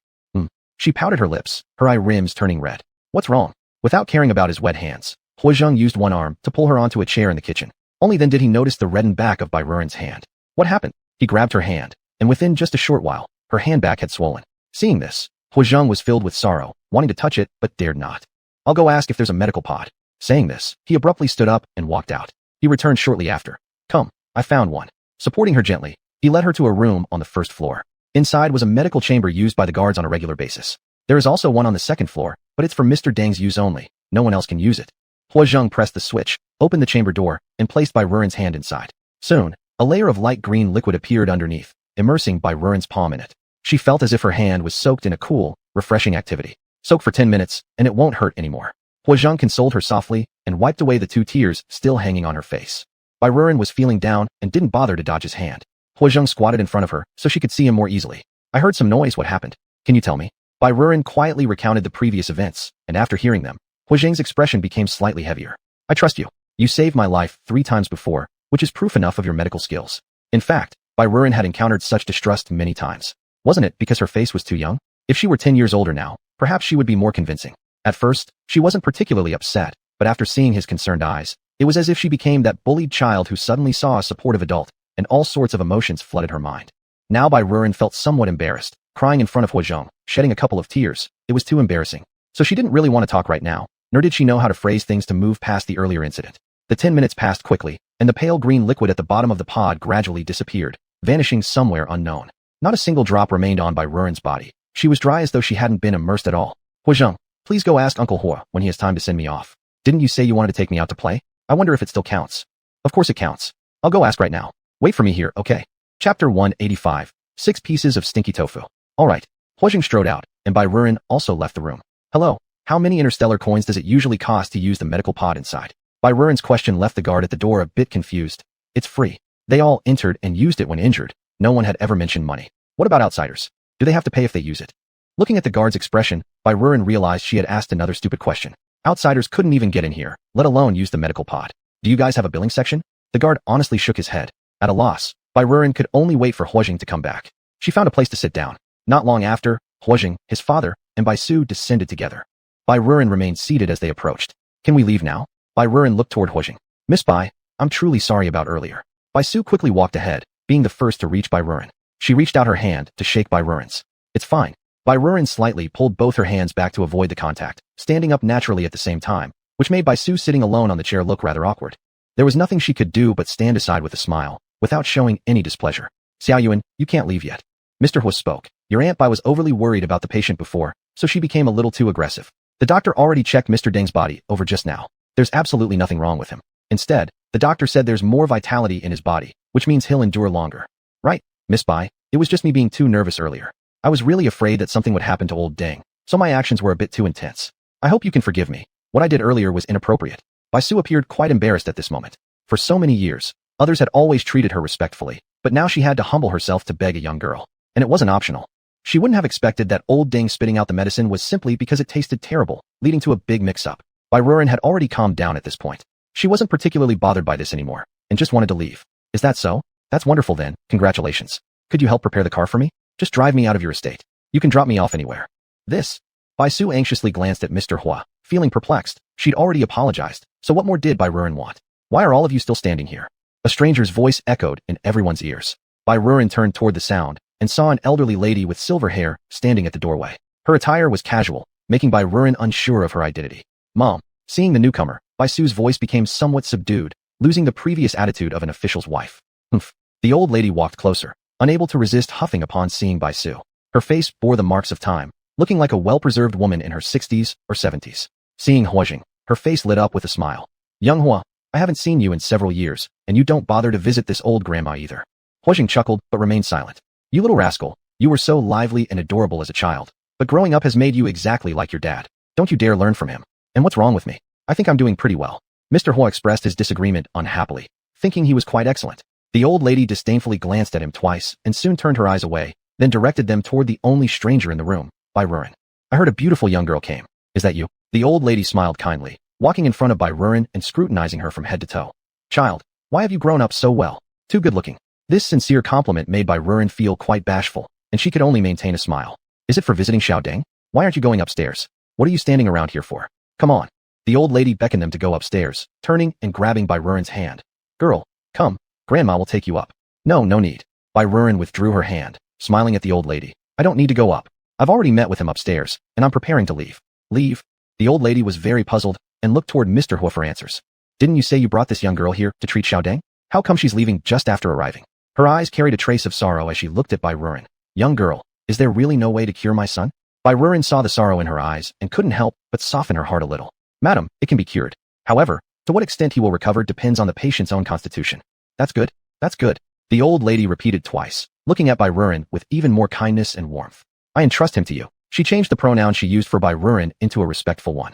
She pouted her lips, her eye rims turning red. What's wrong? Without caring about his wet hands, Huozheng used one arm to pull her onto a chair in the kitchen. Only then did he notice the reddened back of Bai Ruren's hand. What happened? He grabbed her hand, and within just a short while, her hand back had swollen. Seeing this, Huozheng was filled with sorrow, wanting to touch it, but dared not. I'll go ask if there's a medical pod. Saying this, he abruptly stood up and walked out. He returned shortly after. Come, I found one. Supporting her gently, he led her to a room on the first floor. Inside was a medical chamber used by the guards on a regular basis. There is also one on the second floor, but it's for Mr. Deng's use only. No one else can use it. Huozheng pressed the switch, opened the chamber door, and placed Bai Ruren's hand inside. Soon, a layer of light green liquid appeared underneath, immersing Bai Ruren's palm in it. She felt as if her hand was soaked in a cool, refreshing activity. Soak for 10 minutes, and it won't hurt anymore. Huozheng consoled her softly and wiped away the 2 tears still hanging on her face. Bai Ruren was feeling down and didn't bother to dodge his hand. Huozheng squatted in front of her so she could see him more easily. I heard some noise. What happened? Can you tell me? Bai Ruren quietly recounted the previous events, and after hearing them, Huozheng's expression became slightly heavier. I trust you. You saved my life 3 times before, which is proof enough of your medical skills. In fact, Bai Ruren had encountered such distrust many times. Wasn't it because her face was too young? If she were 10 years older now, perhaps she would be more convincing. At first, she wasn't particularly upset, but after seeing his concerned eyes, it was as if she became that bullied child who suddenly saw a supportive adult, and all sorts of emotions flooded her mind. Now Bai Ruren felt somewhat embarrassed, crying in front of Huozheng, shedding a couple of tears. It was too embarrassing. So she didn't really want to talk right now, nor did she know how to phrase things to move past the earlier incident. The 10 minutes passed quickly, and the pale green liquid at the bottom of the pod gradually disappeared, vanishing somewhere unknown. Not a single drop remained on Bai Ruren's body. She was dry as though she hadn't been immersed at all. Huozheng, please go ask Uncle Hua when he has time to send me off. Didn't you say you wanted to take me out to play? I wonder if it still counts. Of course it counts. I'll go ask right now. Wait for me here, okay? Chapter 185. 6 pieces of stinky tofu. Alright. Huozheng strode out, and Bai Ruren also left the room. Hello, how many interstellar coins does it usually cost to use the medical pod inside? Bai Ruren's question left the guard at the door a bit confused. It's free. They all entered and used it when injured. No one had ever mentioned money. What about outsiders? Do they have to pay if they use it? Looking at the guard's expression, Barren realized she had asked another stupid question. Outsiders couldn't even get in here, let alone use the medical pod. Do you guys have a billing section? The guard honestly shook his head. At a loss, Barren could only wait for Huojing to come back. She found a place to sit down. Not long after, Huojing, his father, and Baisu descended together. Barren remained seated as they approached. Can we leave now? Barren looked toward Huojing. Miss Bai, I'm truly sorry about earlier. Baisu quickly walked ahead, being the first to reach Barren. She reached out her hand to shake Barren's. It's fine. Barren slightly pulled both her hands back to avoid the contact, standing up naturally at the same time, which made Baisu sitting alone on the chair look rather awkward. There was nothing she could do but stand aside with a smile, without showing any displeasure. Xiaoyuan, you can't leave yet. Mr. Huo spoke. Your Aunt Bai was overly worried about the patient before, so she became a little too aggressive. The doctor already checked Mr. Deng's body over just now. There's absolutely nothing wrong with him. Instead, the doctor said there's more vitality in his body, which means he'll endure longer. Right, Miss Bai, it was just me being too nervous earlier. I was really afraid that something would happen to old Deng, so my actions were a bit too intense. I hope you can forgive me. What I did earlier was inappropriate. Baisu appeared quite embarrassed at this moment. For so many years, others had always treated her respectfully, but now she had to humble herself to beg a young girl. And it wasn't optional. She wouldn't have expected that old Deng spitting out the medicine was simply because it tasted terrible, leading to a big mix-up. Barren had already calmed down at this point. She wasn't particularly bothered by this anymore, and just wanted to leave. Is that so? That's wonderful then, congratulations. Could you help prepare the car for me? Just drive me out of your estate. You can drop me off anywhere. This. Baisu anxiously glanced at Mr. Hua, feeling perplexed. She'd already apologized, so what more did Barren want? Why are all of you still standing here? A stranger's voice echoed in everyone's ears. Barren turned toward the sound, and saw an elderly lady with silver hair standing at the doorway. Her attire was casual, making Barren unsure of her identity. Mom. Seeing the newcomer, Baisu's voice became somewhat subdued, losing the previous attitude of an official's wife. Humph. The old lady walked closer, unable to resist huffing upon seeing Baisu. Her face bore the marks of time, looking like a well-preserved woman in her 60s or 70s. Seeing Huojing, her face lit up with a smile. Young Hua, I haven't seen you in several years, and you don't bother to visit this old grandma either. Huojing chuckled but remained silent. You little rascal, you were so lively and adorable as a child, but growing up has made you exactly like your dad. Don't you dare learn from him. And what's wrong with me? I think I'm doing pretty well. Mr. Hua expressed his disagreement unhappily, thinking he was quite excellent. The old lady disdainfully glanced at him twice and soon turned her eyes away, then directed them toward the only stranger in the room, Barren. I heard a beautiful young girl came. Is that you? The old lady smiled kindly, walking in front of Barren and scrutinizing her from head to toe. Child, why have you grown up so well? Too good looking. This sincere compliment made Barren feel quite bashful, and she could only maintain a smile. Is it for visiting Xiao Deng? Why aren't you going upstairs? What are you standing around here for? Come on. The old lady beckoned them to go upstairs, turning and grabbing Barren's hand. Girl, come. Grandma will take you up. No need. Barren withdrew her hand, smiling at the old lady. I don't need to go up. I've already met with him upstairs, and I'm preparing to leave. Leave? The old lady was very puzzled and looked toward Mr. Hua for answers. Didn't you say you brought this young girl here to treat Xiao Deng? How come she's leaving just after arriving? Her eyes carried a trace of sorrow as she looked at Barren. Young girl, is there really no way to cure my son? Barren saw the sorrow in her eyes and couldn't help but soften her heart a little. Madam, it can be cured. However, to what extent he will recover depends on the patient's own constitution. That's good. That's good. The old lady repeated twice, looking at Barren with even more kindness and warmth. I entrust him to you. She changed the pronoun she used for Barren into a respectful one.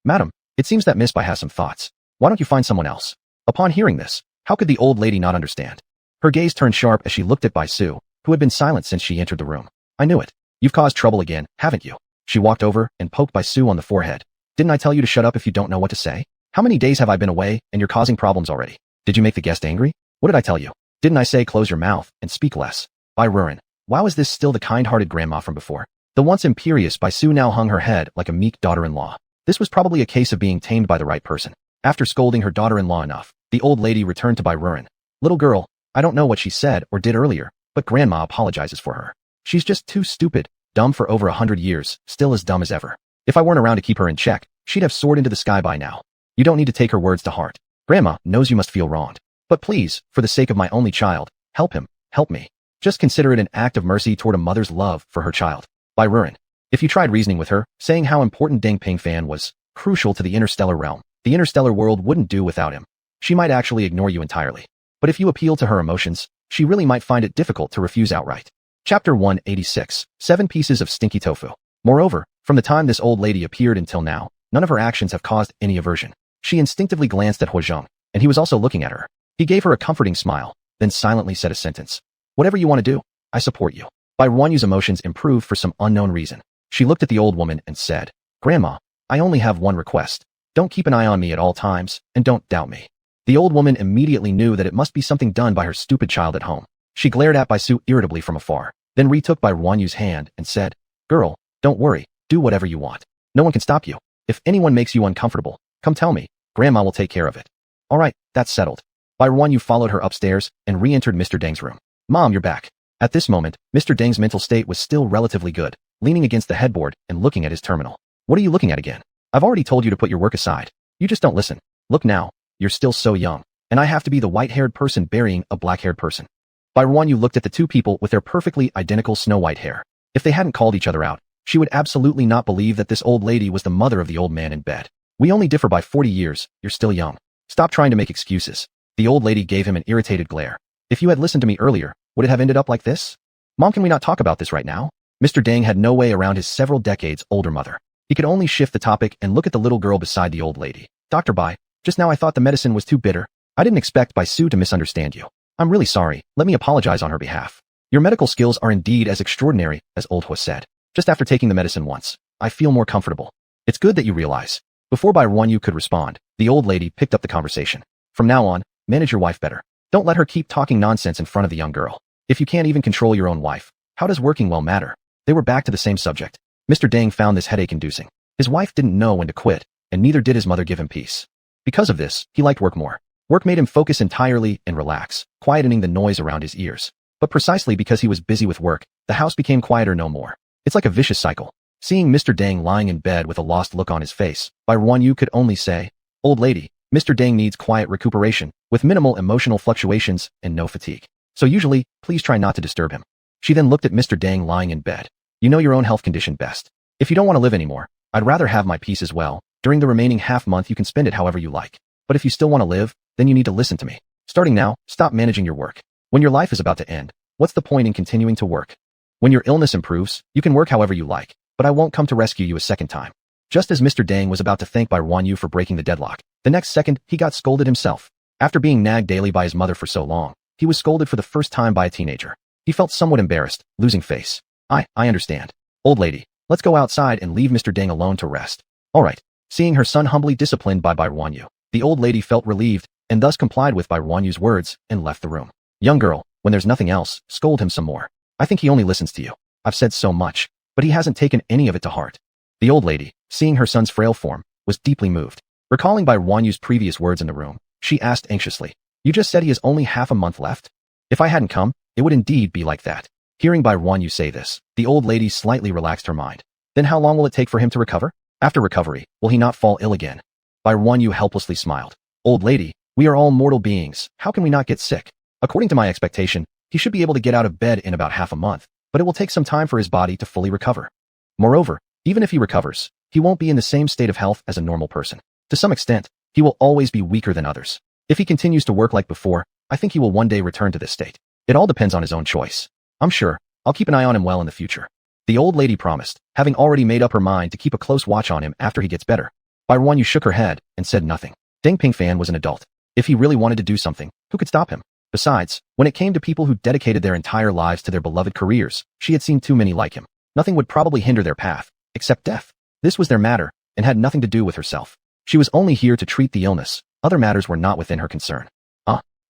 Madam, it seems that Miss Bai has some thoughts. Why don't you find someone else? Upon hearing this, how could the old lady not understand? Her gaze turned sharp as she looked at Baisu, who had been silent since she entered the room. I knew it. You've caused trouble again, haven't you? She walked over and poked Baisu on the forehead. Didn't I tell you to shut up if you don't know what to say? How many days have I been away and you're causing problems already? Did you make the guest angry? What did I tell you? Didn't I say close your mouth and speak less? Barren, why was this still the kind-hearted grandma from before? The once imperious Baisu now hung her head like a meek daughter-in-law. This was probably a case of being tamed by the right person. After scolding her daughter-in-law enough, the old lady returned to Barren. Little girl, I don't know what she said or did earlier, but grandma apologizes for her. She's just too stupid, dumb for over 100 years, still as dumb as ever. If I weren't around to keep her in check, she'd have soared into the sky by now. You don't need to take her words to heart. Grandma knows you must feel wronged. But please, for the sake of my only child, help him, help me. Just consider it an act of mercy toward a mother's love for her child. Barren, if you tried reasoning with her, saying how important Deng Pingfan was crucial to the interstellar realm, the interstellar world wouldn't do without him. She might actually ignore you entirely. But if you appeal to her emotions, she really might find it difficult to refuse outright. Chapter 186, 7 Pieces of Stinky Tofu. Moreover, from the time this old lady appeared until now, none of her actions have caused any aversion. She instinctively glanced at Huojing, and he was also looking at her. He gave her a comforting smile, then silently said a sentence. Whatever you want to do, I support you. Barren's emotions improved for some unknown reason. She looked at the old woman and said, "Grandma, I only have one request. Don't keep an eye on me at all times, and don't doubt me." The old woman immediately knew that it must be something done by her stupid child at home. She glared at Baisu irritably from afar, then retook Bai Ruanyu's hand and said, "Girl, don't worry, do whatever you want. No one can stop you. If anyone makes you uncomfortable, come tell me. Grandma will take care of it." "All right, that's settled." Bai Ruanyu followed her upstairs and re-entered Mr. Deng's room. "Mom, you're back." At this moment, Mr. Deng's mental state was still relatively good, leaning against the headboard and looking at his terminal. "What are you looking at again? I've already told you to put your work aside. You just don't listen. Look now, you're still so young, and I have to be the white-haired person burying a black-haired person." Bai Ruanyu looked at the two people with their perfectly identical snow-white hair. If they hadn't called each other out, she would absolutely not believe that this old lady was the mother of the old man in bed. "We only differ by 40 years, you're still young. Stop trying to make excuses." The old lady gave him an irritated glare. "If you had listened to me earlier, would it have ended up like this?" "Mom, can we not talk about this right now?" Mr. Deng had no way around his several decades older mother. He could only shift the topic and look at the little girl beside the old lady. "Dr. Bai, just now I thought the medicine was too bitter. I didn't expect Baisu to misunderstand you. I'm really sorry, let me apologize on her behalf. Your medical skills are indeed as extraordinary as old Hua said. Just after taking the medicine once, I feel more comfortable. It's good that you realize." Before Bai Ruanyu could respond, the old lady picked up the conversation. "From now on, manage your wife better. Don't let her keep talking nonsense in front of the young girl. If you can't even control your own wife, how does working well matter?" They were back to the same subject. Mr. Deng found this headache-inducing. His wife didn't know when to quit, and neither did his mother give him peace. Because of this, he liked work more. Work made him focus entirely and relax, quietening the noise around his ears. But precisely because he was busy with work, the house became quieter no more. It's like a vicious cycle. Seeing Mr. Deng lying in bed with a lost look on his face, Bai Ruanyu could only say, "Old lady, Mr. Deng needs quiet recuperation, with minimal emotional fluctuations and no fatigue. So usually, please try not to disturb him." She then looked at Mr. Deng lying in bed. "You know your own health condition best. If you don't want to live anymore, I'd rather have my peace as well. During the remaining half-month you can spend it however you like. But if you still want to live, then you need to listen to me. Starting now, stop managing your work. When your life is about to end, what's the point in continuing to work? When your illness improves, you can work however you like, but I won't come to rescue you a second time." Just as Mr. Deng was about to thank Bai Ruanyu for breaking the deadlock, the next second, he got scolded himself. After being nagged daily by his mother for so long, he was scolded for the first time by a teenager. He felt somewhat embarrassed, losing face. I understand. Old lady, let's go outside and leave Mr. Deng alone to rest." "All right." Seeing her son humbly disciplined by Bai Ruanyu, the old lady felt relieved, and thus complied with Bai Ruanyu's words and left the room. "Young girl, when there's nothing else, scold him some more. I think he only listens to you. I've said so much, but he hasn't taken any of it to heart." The old lady, seeing her son's frail form, was deeply moved. Recalling Bai Ruanyu's previous words in the room, she asked anxiously, "You just said he has only half a month left? If I hadn't come, it would indeed be like that." Hearing Bai Ruanyu say this, the old lady slightly relaxed her mind. "Then how long will it take for him to recover? After recovery, will he not fall ill again?" Bai Ruanyu helplessly smiled. "Old lady, we are all mortal beings, how can we not get sick? According to my expectation, he should be able to get out of bed in about half a month, but it will take some time for his body to fully recover. Moreover, even if he recovers, he won't be in the same state of health as a normal person. To some extent, he will always be weaker than others. If he continues to work like before, I think he will one day return to this state. It all depends on his own choice. I'm sure, I'll keep an eye on him well in the future." The old lady promised, having already made up her mind to keep a close watch on him after he gets better. Bai Ruanyu shook her head and said nothing. Deng Pingfan was an adult. If he really wanted to do something, who could stop him? Besides, when it came to people who dedicated their entire lives to their beloved careers, she had seen too many like him. Nothing would probably hinder their path, except death. This was their matter, and had nothing to do with herself. She was only here to treat the illness. Other matters were not within her concern.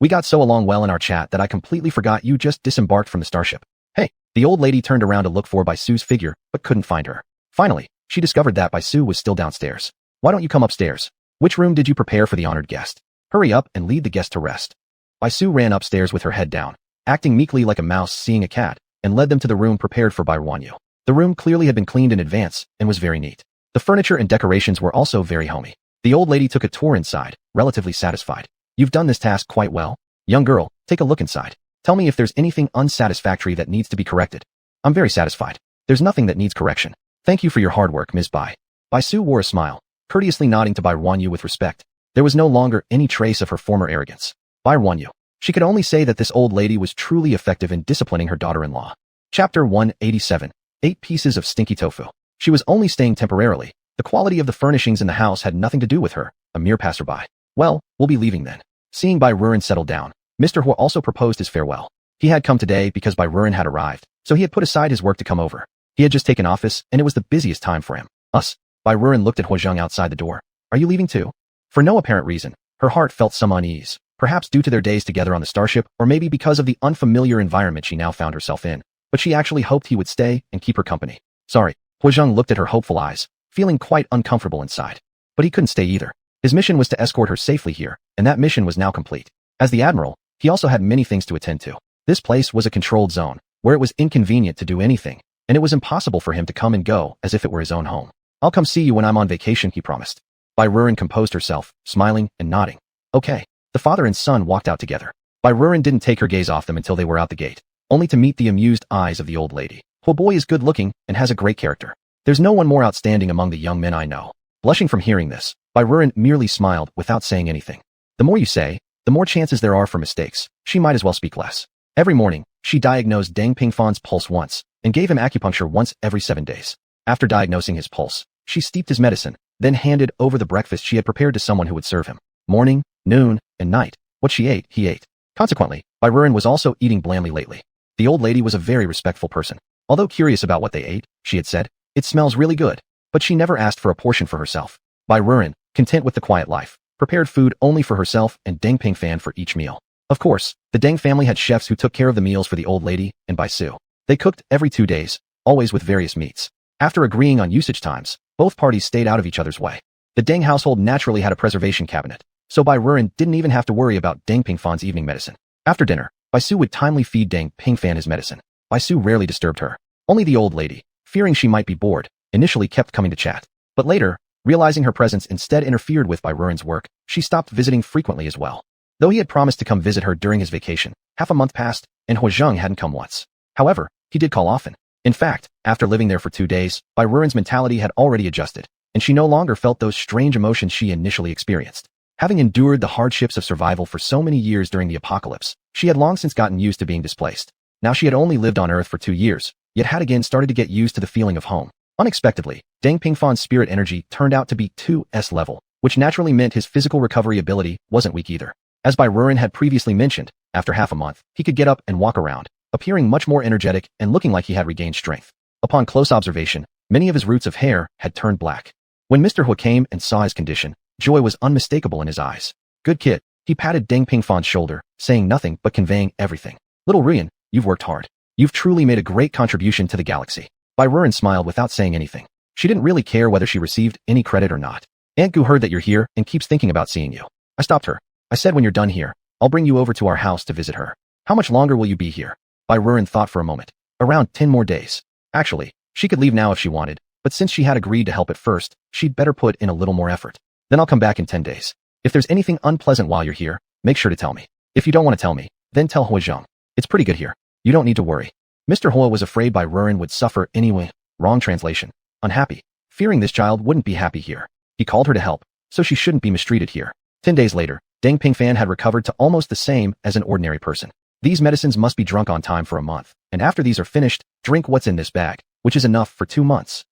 We got so along well in our chat that I completely forgot you just disembarked from the starship. Hey." The old lady turned around to look for Baisu's figure, but couldn't find her. Finally, she discovered that Baisu was still downstairs. "Why don't you come upstairs? Which room did you prepare for the honored guest? Hurry up and lead the guest to rest." Baisu ran upstairs with her head down, acting meekly like a mouse seeing a cat, and led them to the room prepared for Bai Ruanyu. The room clearly had been cleaned in advance and was very neat. The furniture and decorations were also very homey. The old lady took a tour inside, relatively satisfied. "You've done this task quite well. Young girl, take a look inside. Tell me if there's anything unsatisfactory that needs to be corrected." "I'm very satisfied. There's nothing that needs correction. Thank you for your hard work, Ms. Bai." Baisu wore a smile, courteously nodding to Bai Ruanyu with respect. There was no longer any trace of her former arrogance. Bai Ruanyu. She could only say that this old lady was truly effective in disciplining her daughter-in-law. Chapter 187. 8 pieces of stinky tofu. She was only staying temporarily. The quality of the furnishings in the house had nothing to do with her, a mere passerby. "Well, we'll be leaving then." Seeing Bai Ruan settle down, Mr. Hua also proposed his farewell. He had come today because Bai Ruan had arrived, so he had put aside his work to come over. He had just taken office, and it was the busiest time for him. Us. Bai Ruren looked at Huozheng outside the door. Are you leaving too? For no apparent reason, her heart felt some unease, perhaps due to their days together on the starship, or maybe because of the unfamiliar environment she now found herself in. But she actually hoped he would stay and keep her company. Sorry. Huozheng looked at her hopeful eyes, feeling quite uncomfortable inside. But he couldn't stay either. His mission was to escort her safely here, and that mission was now complete. As the Admiral, he also had many things to attend to. This place was a controlled zone, where it was inconvenient to do anything, and it was impossible for him to come and go as if it were his own home. I'll come see you when I'm on vacation, he promised. Bai Ruren composed herself, smiling and nodding. Okay. The father and son walked out together. Bai Ruren didn't take her gaze off them until they were out the gate, only to meet the amused eyes of the old lady. Huo boy is good-looking and has a great character. There's no one more outstanding among the young men I know. Blushing from hearing this, Bai Ruren merely smiled without saying anything. The more you say, the more chances there are for mistakes. She might as well speak less. Every morning, she diagnosed Deng Pingfan's pulse once and gave him acupuncture once every 7 days. After diagnosing his pulse, she steeped his medicine, then handed over the breakfast she had prepared to someone who would serve him. Morning, noon, and night. What she ate, he ate. Consequently, Bai Ruren was also eating blandly lately. The old lady was a very respectful person. Although curious about what they ate, she had said, "It smells really good." But she never asked for a portion for herself. Bai Ruren, content with the quiet life, prepared food only for herself and Deng Pingfan for each meal. Of course, the Deng family had chefs who took care of the meals for the old lady and Bai Su. They cooked every 2 days, always with various meats. After agreeing on usage times, both parties stayed out of each other's way. The Deng household naturally had a preservation cabinet, so Bai Ruren didn't even have to worry about Deng Pingfan's evening medicine. After dinner, Bai Su would timely feed Deng Pingfan his medicine. Bai Su rarely disturbed her. Only the old lady, fearing she might be bored, initially kept coming to chat. But later, realizing her presence instead interfered with Bai Ruren's work, she stopped visiting frequently as well. Though he had promised to come visit her during his vacation, half a month passed, and Huozheng hadn't come once. However, he did call often. In fact, after living there for 2 days, Bai Ruren's mentality had already adjusted, and she no longer felt those strange emotions she initially experienced. Having endured the hardships of survival for so many years during the apocalypse, she had long since gotten used to being displaced. Now she had only lived on Earth for 2 years, yet had again started to get used to the feeling of home. Unexpectedly, Deng Pingfan's spirit energy turned out to be 2S level, which naturally meant his physical recovery ability wasn't weak either. As Bai Ruren had previously mentioned, after half a month, he could get up and walk around, appearing much more energetic and looking like he had regained strength. Upon close observation, many of his roots of hair had turned black. When Mr. Huo came and saw his condition, joy was unmistakable in his eyes. Good kid, he patted Deng Pingfan's shoulder, saying nothing but conveying everything. Little Ruyen, you've worked hard. You've truly made a great contribution to the galaxy. Bai Ruren smiled without saying anything. She didn't really care whether she received any credit or not. Aunt Gu heard that you're here and keeps thinking about seeing you. I stopped her. I said when you're done here, I'll bring you over to our house to visit her. How much longer will you be here? Bai Ruren thought for a moment. Around 10 more days. Actually, she could leave now if she wanted, but since she had agreed to help at first, she'd better put in a little more effort. Then I'll come back in 10 days. If there's anything unpleasant while you're here, make sure to tell me. If you don't want to tell me, then tell Huozheng. It's pretty good here. You don't need to worry. Mr. Huo was afraid Bai Ruren would suffer anyway. Wrong translation. Unhappy. Fearing this child wouldn't be happy here. He called her to help, so she shouldn't be mistreated here. 10 days later, Deng Pingfan had recovered to almost the same as an ordinary person. These medicines must be drunk on time for a month, and after these are finished, drink what's in this bag, which is enough for 2 months.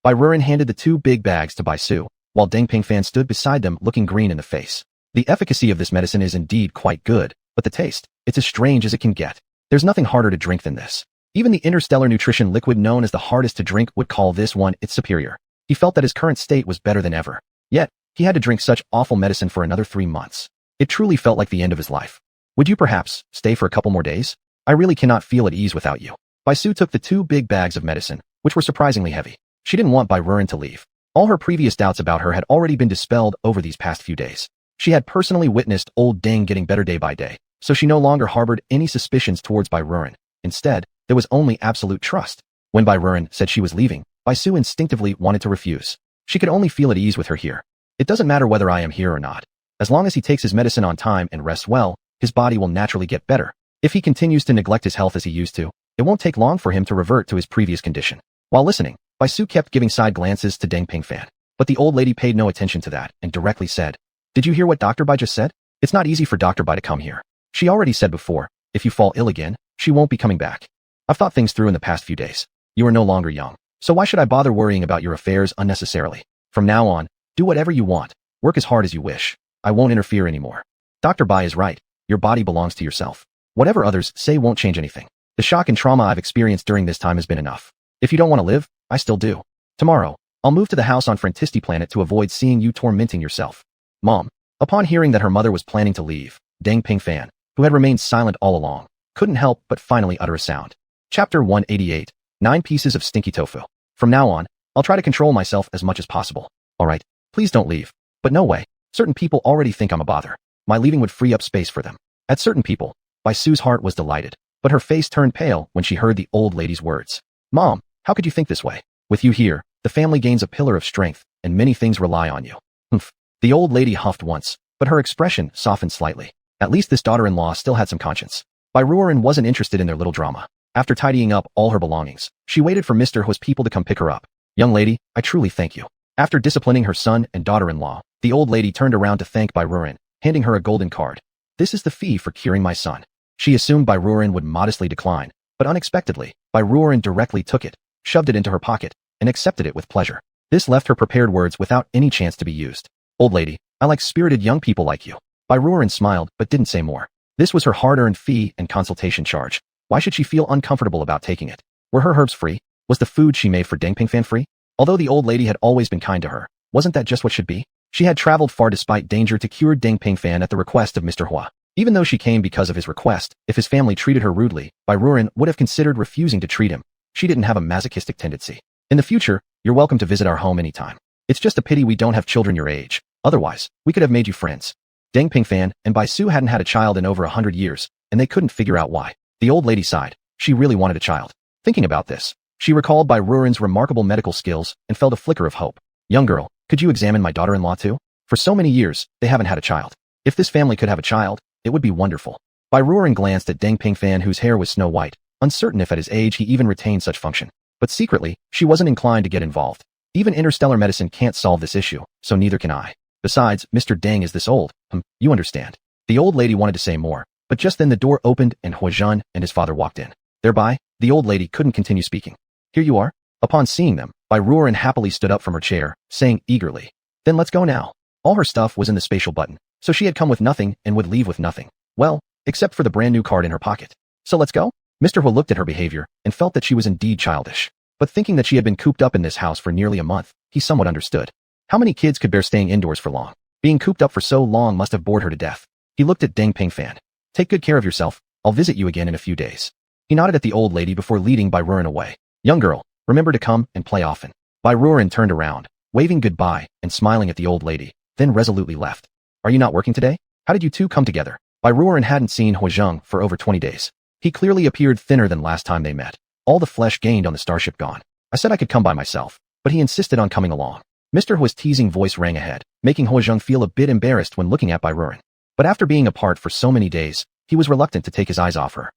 Bai Ruren handed the 2 big bags to Bai Su, while Deng Pingfan stood beside them looking green in the face. The efficacy of this medicine is indeed quite good, but the taste, it's as strange as it can get. There's nothing harder to drink than this. Even the interstellar nutrition liquid known as the hardest to drink would call this one its superior. He felt that his current state was better than ever. Yet, he had to drink such awful medicine for another 3 months. It truly felt like the end of his life. Would you perhaps stay for a couple more days? I really cannot feel at ease without you. Bai Su took the 2 big bags of medicine, which were surprisingly heavy. She didn't want Bai Ruren to leave. All her previous doubts about her had already been dispelled over these past few days. She had personally witnessed old Deng getting better day by day, so she no longer harbored any suspicions towards Bai Ruren. Instead, there was only absolute trust. When Bai Ruren said she was leaving, Bai Su instinctively wanted to refuse. She could only feel at ease with her here. It doesn't matter whether I am here or not. As long as he takes his medicine on time and rests well, his body will naturally get better. If he continues to neglect his health as he used to, it won't take long for him to revert to his previous condition. While listening, Bai Su kept giving side glances to Deng Pingfan. But the old lady paid no attention to that and directly said, "Did you hear what Dr. Bai just said? It's not easy for Dr. Bai to come here. She already said before, if you fall ill again, she won't be coming back. I've thought things through in the past few days. You are no longer young, so why should I bother worrying about your affairs unnecessarily? From now on, do whatever you want. Work as hard as you wish. I won't interfere anymore. Dr. Bai is right. Your body belongs to yourself. Whatever others say won't change anything. The shock and trauma I've experienced during this time has been enough. If you don't want to live, I still do. Tomorrow, I'll move to the house on Frentisti Planet to avoid seeing you tormenting yourself. Mom. Upon hearing that her mother was planning to leave, Deng Pingfan, who had remained silent all along, couldn't help but finally utter a sound. Chapter 188. 9 pieces of stinky tofu. From now on, I'll try to control myself as much as possible. Alright, please don't leave. But no way. Certain people already think I'm a bother. My leaving would free up space for them. At certain people, Bai Su's heart was delighted, but her face turned pale when she heard the old lady's words. Mom, how could you think this way? With you here, the family gains a pillar of strength, and many things rely on you. Humph. The old lady huffed once, but her expression softened slightly. At least this daughter-in-law still had some conscience. Bai Ruoren wasn't interested in their little drama. After tidying up all her belongings, she waited for Mr. Hu's people to come pick her up. Young lady, I truly thank you. After disciplining her son and daughter-in-law, the old lady turned around to thank Bai Ruoren, handing her a golden card. This is the fee for curing my son. She assumed Bai Ruoren would modestly decline, but unexpectedly, Bai Ruoren directly took it, shoved it into her pocket, and accepted it with pleasure. This left her prepared words without any chance to be used. Old lady, I like spirited young people like you. Bai Ruoren smiled but didn't say more. This was her hard-earned fee and consultation charge. Why should she feel uncomfortable about taking it? Were her herbs free? Was the food she made for Deng Pingfan free? Although the old lady had always been kind to her, wasn't that just what should be? She had traveled far despite danger to cure Deng Pingfan at the request of Mr. Hua. Even though she came because of his request, if his family treated her rudely, Bai Ruoren would have considered refusing to treat him. She didn't have a masochistic tendency. In the future, you're welcome to visit our home anytime. It's just a pity we don't have children your age. Otherwise, we could have made you friends. Deng Pingfan and Bai Su hadn't had a child in over 100 years, and they couldn't figure out why. The old lady sighed. She really wanted a child. Thinking about this, she recalled Bai Ruoren's remarkable medical skills and felt a flicker of hope. Young girl, could you examine my daughter-in-law too? For so many years, they haven't had a child. If this family could have a child, it would be wonderful. Bai Ruoren glanced at Deng Pingfan, whose hair was snow white, uncertain if at his age he even retained such function. But secretly, she wasn't inclined to get involved. Even interstellar medicine can't solve this issue, so neither can I. Besides, Mr. Deng is this old. You understand. The old lady wanted to say more, but just then the door opened and Huazhan and his father walked in. Thereby, the old lady couldn't continue speaking. Here you are. Upon seeing them, Bai Ruoren happily stood up from her chair, saying eagerly, Then let's go now. All her stuff was in the spatial button, so she had come with nothing and would leave with nothing. Well, except for the brand new card in her pocket. So let's go? Mr. Hua looked at her behavior and felt that she was indeed childish. But thinking that she had been cooped up in this house for nearly a month, he somewhat understood. How many kids could bear staying indoors for long? Being cooped up for so long must have bored her to death. He looked at Deng Pingfan. Take good care of yourself. I'll visit you again in a few days. He nodded at the old lady before leading Bai Ruoren away. Young girl, remember to come and play often. Bai Ruoren turned around, waving goodbye and smiling at the old lady, then resolutely left. Are you not working today? How did you two come together? Bai Ruoren hadn't seen Huazhan for over 20 days. He clearly appeared thinner than last time they met. All the flesh gained on the starship gone. I said I could come by myself, but he insisted on coming along. Mr. Hua's teasing voice rang ahead, making Huazhan feel a bit embarrassed when looking at Bai Ruoren. But after being apart for so many days, he was reluctant to take his eyes off her.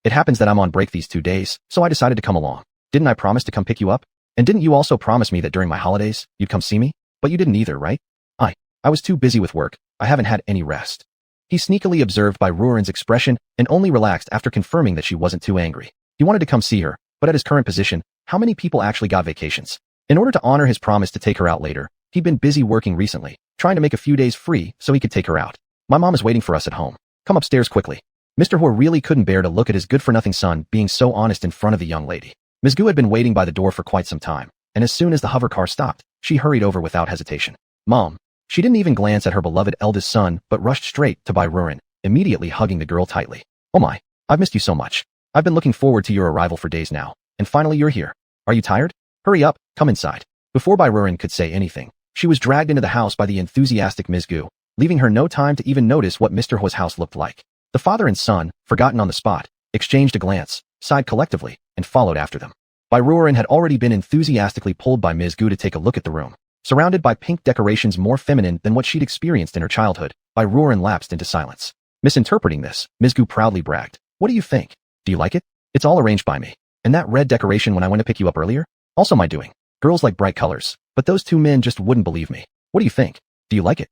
It happens that I'm on break these 2 days, so I decided to come along. Didn't I promise to come pick you up? And didn't you also promise me that during my holidays, you'd come see me? But you didn't either, right? I was too busy with work. I haven't had any rest. He sneakily observed Bai Ruoren's expression and only relaxed after confirming that she wasn't too angry. He wanted to come see her, but at his current position, how many people actually got vacations? In order to honor his promise to take her out later, he'd been busy working recently, trying to make a few days free so he could take her out. My mom is waiting for us at home. Come upstairs quickly. Mr. Hua really couldn't bear to look at his good-for-nothing son being so honest in front of the young lady. Ms. Gu had been waiting by the door for quite some time, and as soon as the hover car stopped, she hurried over without hesitation. Mom. She didn't even glance at her beloved eldest son but rushed straight to Bai Ruoren, immediately hugging the girl tightly. Oh my, I've missed you so much. I've been looking forward to your arrival for days now, and finally you're here. Are you tired? Hurry up, come inside. Before Bai Ruoren could say anything, she was dragged into the house by the enthusiastic Ms. Gu, leaving her no time to even notice what Mr. Hua's house looked like. The father and son, forgotten on the spot, exchanged a glance, sighed collectively, and followed after them. Bai Ruoren had already been enthusiastically pulled by Ms. Gu to take a look at the room. Surrounded by pink decorations more feminine than what she'd experienced in her childhood, Bai Ruoren lapsed into silence. Misinterpreting this, Ms. Gu proudly bragged. What do you think? Do you like it? It's all arranged by me. And that red decoration when I went to pick you up earlier? Also my doing. Girls like bright colors, but those 2 men just wouldn't believe me. What do you think? Do you like it?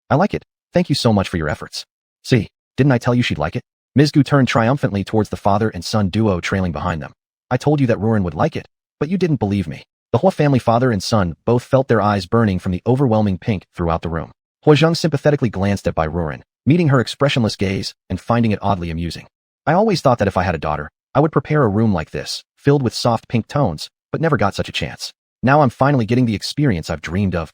I like it. Thank you so much for your efforts. See, didn't I tell you she'd like it? Ms. Gu turned triumphantly towards the father and son duo trailing behind them. I told you that Ruoren would like it, but you didn't believe me. The Hua family father and son both felt their eyes burning from the overwhelming pink throughout the room. Huazhan sympathetically glanced at Bai Ruoren, meeting her expressionless gaze and finding it oddly amusing. I always thought that if I had a daughter, I would prepare a room like this, filled with soft pink tones, but never got such a chance. Now I'm finally getting the experience I've dreamed of.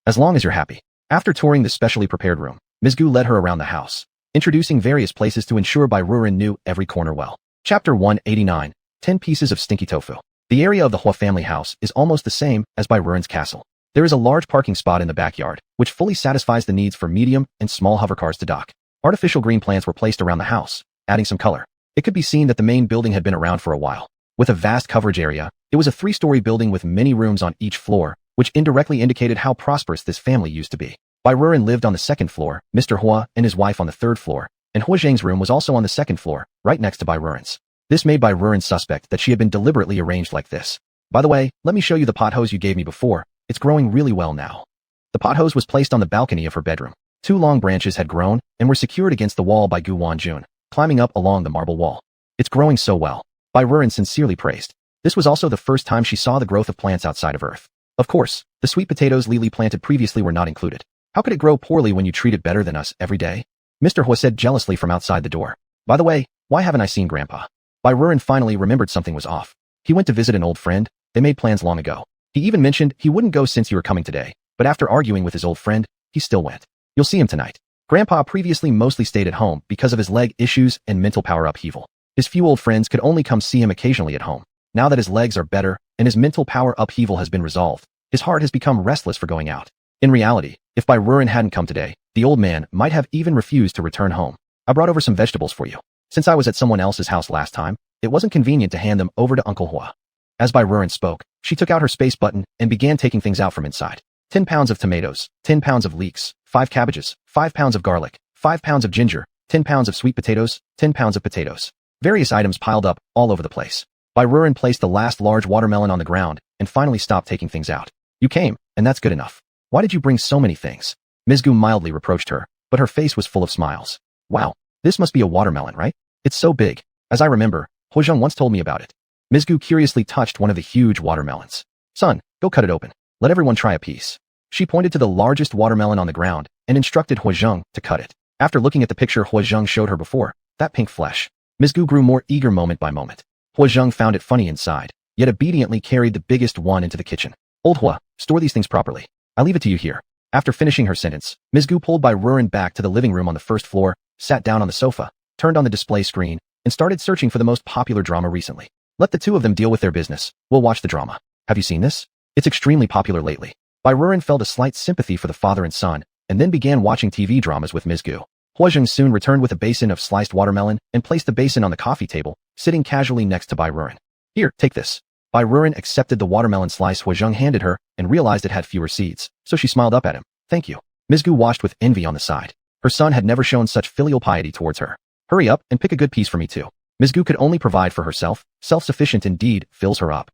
As long as you're happy. After touring the specially prepared room, Ms. Gu led her around the house, introducing various places to ensure Bai Ruren knew every corner well. Chapter 189, 10 Pieces of Stinky Tofu. The area of the Hua family house is almost the same as Bai Ruren's castle. There is a large parking spot in the backyard, which fully satisfies the needs for medium and small hovercars to dock. Artificial green plants were placed around the house, adding some color. It could be seen that the main building had been around for a while. With a vast coverage area, it was a 3-story building with many rooms on each floor, which indirectly indicated how prosperous this family used to be. Bai Ruren lived on the 2nd floor, Mr. Hua and his wife on the 3rd floor, and Hua Zhang's room was also on the 2nd floor, right next to Bai Ruren's. This made Bai Ruren suspect that she had been deliberately arranged like this. By the way, let me show you the pot hose you gave me before. It's growing really well now. The pot hose was placed on the balcony of her bedroom. 2 long branches had grown and were secured against the wall by Gu Wanjun, climbing up along the marble wall. It's growing so well. Bai Ruren sincerely praised. This was also the first time she saw the growth of plants outside of Earth. Of course, the sweet potatoes Lily planted previously were not included. How could it grow poorly when you treat it better than us every day? Mr. Hua said jealously from outside the door. By the way, why haven't I seen Grandpa? Bai Ruren finally remembered something was off. He went to visit an old friend. They made plans long ago. He even mentioned he wouldn't go since you were coming today, but after arguing with his old friend, he still went. You'll see him tonight. Grandpa previously mostly stayed at home because of his leg issues and mental power upheaval. His few old friends could only come see him occasionally at home. Now that his legs are better and his mental power upheaval has been resolved, his heart has become restless for going out. In reality, if Bai Ruren hadn't come today, the old man might have even refused to return home. I brought over some vegetables for you. Since I was at someone else's house last time, it wasn't convenient to hand them over to Uncle Hua. As Bai Ruren spoke, she took out her space button and began taking things out from inside. 10 pounds of tomatoes, 10 pounds of leeks, 5 cabbages, 5 pounds of garlic, 5 pounds of ginger, 10 pounds of sweet potatoes, 10 pounds of potatoes. Various items piled up all over the place. Bai Ruren placed the last large watermelon on the ground and finally stopped taking things out. You came, and that's good enough. Why did you bring so many things? Ms. Gu mildly reproached her, but her face was full of smiles. Wow, this must be a watermelon, right? It's so big. As I remember, Hua Zhang once told me about it. Ms. Gu curiously touched one of the huge watermelons. Son, go cut it open. Let everyone try a piece. She pointed to the largest watermelon on the ground and instructed Hua Zhang to cut it. After looking at the picture Hua Zhang showed her before, that pink flesh, Ms. Gu grew more eager moment by moment. Hua Zhang found it funny inside, yet obediently carried the biggest one into the kitchen. Old Hua, store these things properly. I leave it to you here. After finishing her sentence, Ms. Gu pulled Bai Ruren back to the living room on the 1st floor, sat down on the sofa, turned on the display screen, and started searching for the most popular drama recently. Let the two of them deal with their business. We'll watch the drama. Have you seen this? It's extremely popular lately. Bai Ruren felt a slight sympathy for the father and son, and then began watching TV dramas with Ms. Gu. Hua Zhang soon returned with a basin of sliced watermelon and placed the basin on the coffee table, sitting casually next to Bai Ruren. Here, take this. Bai Ruren accepted the watermelon slice Hua Zhang handed her and realized it had fewer seeds, so she smiled up at him. Thank you. Ms. Gu watched with envy on the side. Her son had never shown such filial piety towards her. Hurry up and pick a good piece for me too. Ms. Gu could only provide for herself. Self-sufficient indeed fills her up.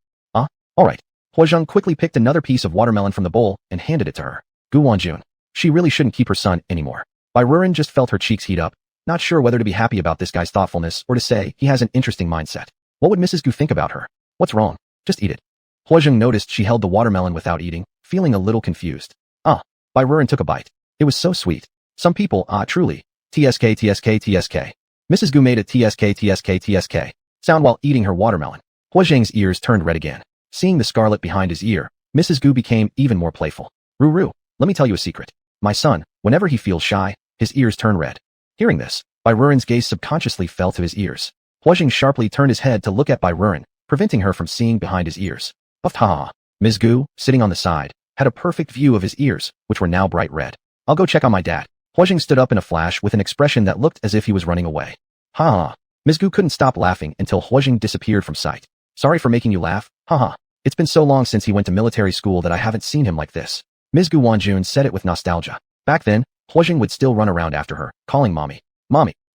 Alright. Hua Zhang quickly picked another piece of watermelon from the bowl and handed it to her. Gu Wanjun. She really shouldn't keep her son anymore. Bai Ruren just felt her cheeks heat up, not sure whether to be happy about this guy's thoughtfulness or to say he has an interesting mindset. What would Mrs. Gu think about her? What's wrong? Just eat it. Hua Zhang noticed she held the watermelon without eating, feeling a little confused. Bai Ruren took a bite. It was so sweet. Some people, truly. TSK TSK TSK. Mrs. Gu made a TSK TSK TSK sound while eating her watermelon. Hua Zhang's ears turned red again. Seeing the scarlet behind his ear, Mrs. Gu became even more playful. Ruru, let me tell you a secret. My son, whenever he feels shy, his ears turn red. Hearing this, Bai Ruren's gaze subconsciously fell to his ears. Hua Zhang sharply turned his head to look at Bai Ruren, preventing her from seeing behind his ears. Ha! Ms. Gu, sitting on the side, had a perfect view of his ears, which were now bright red. I'll go check on my dad. Hua Zhang stood up in a flash with an expression that looked as if he was running away. Ha! Ms. Gu couldn't stop laughing until Hua Zhang disappeared from sight. Sorry for making you laugh. Ha! It's been so long since he went to military school that I haven't seen him like this. Ms. Gu Wanjun said it with nostalgia. Back then, Hua Zhang would still run around after her, calling mommy,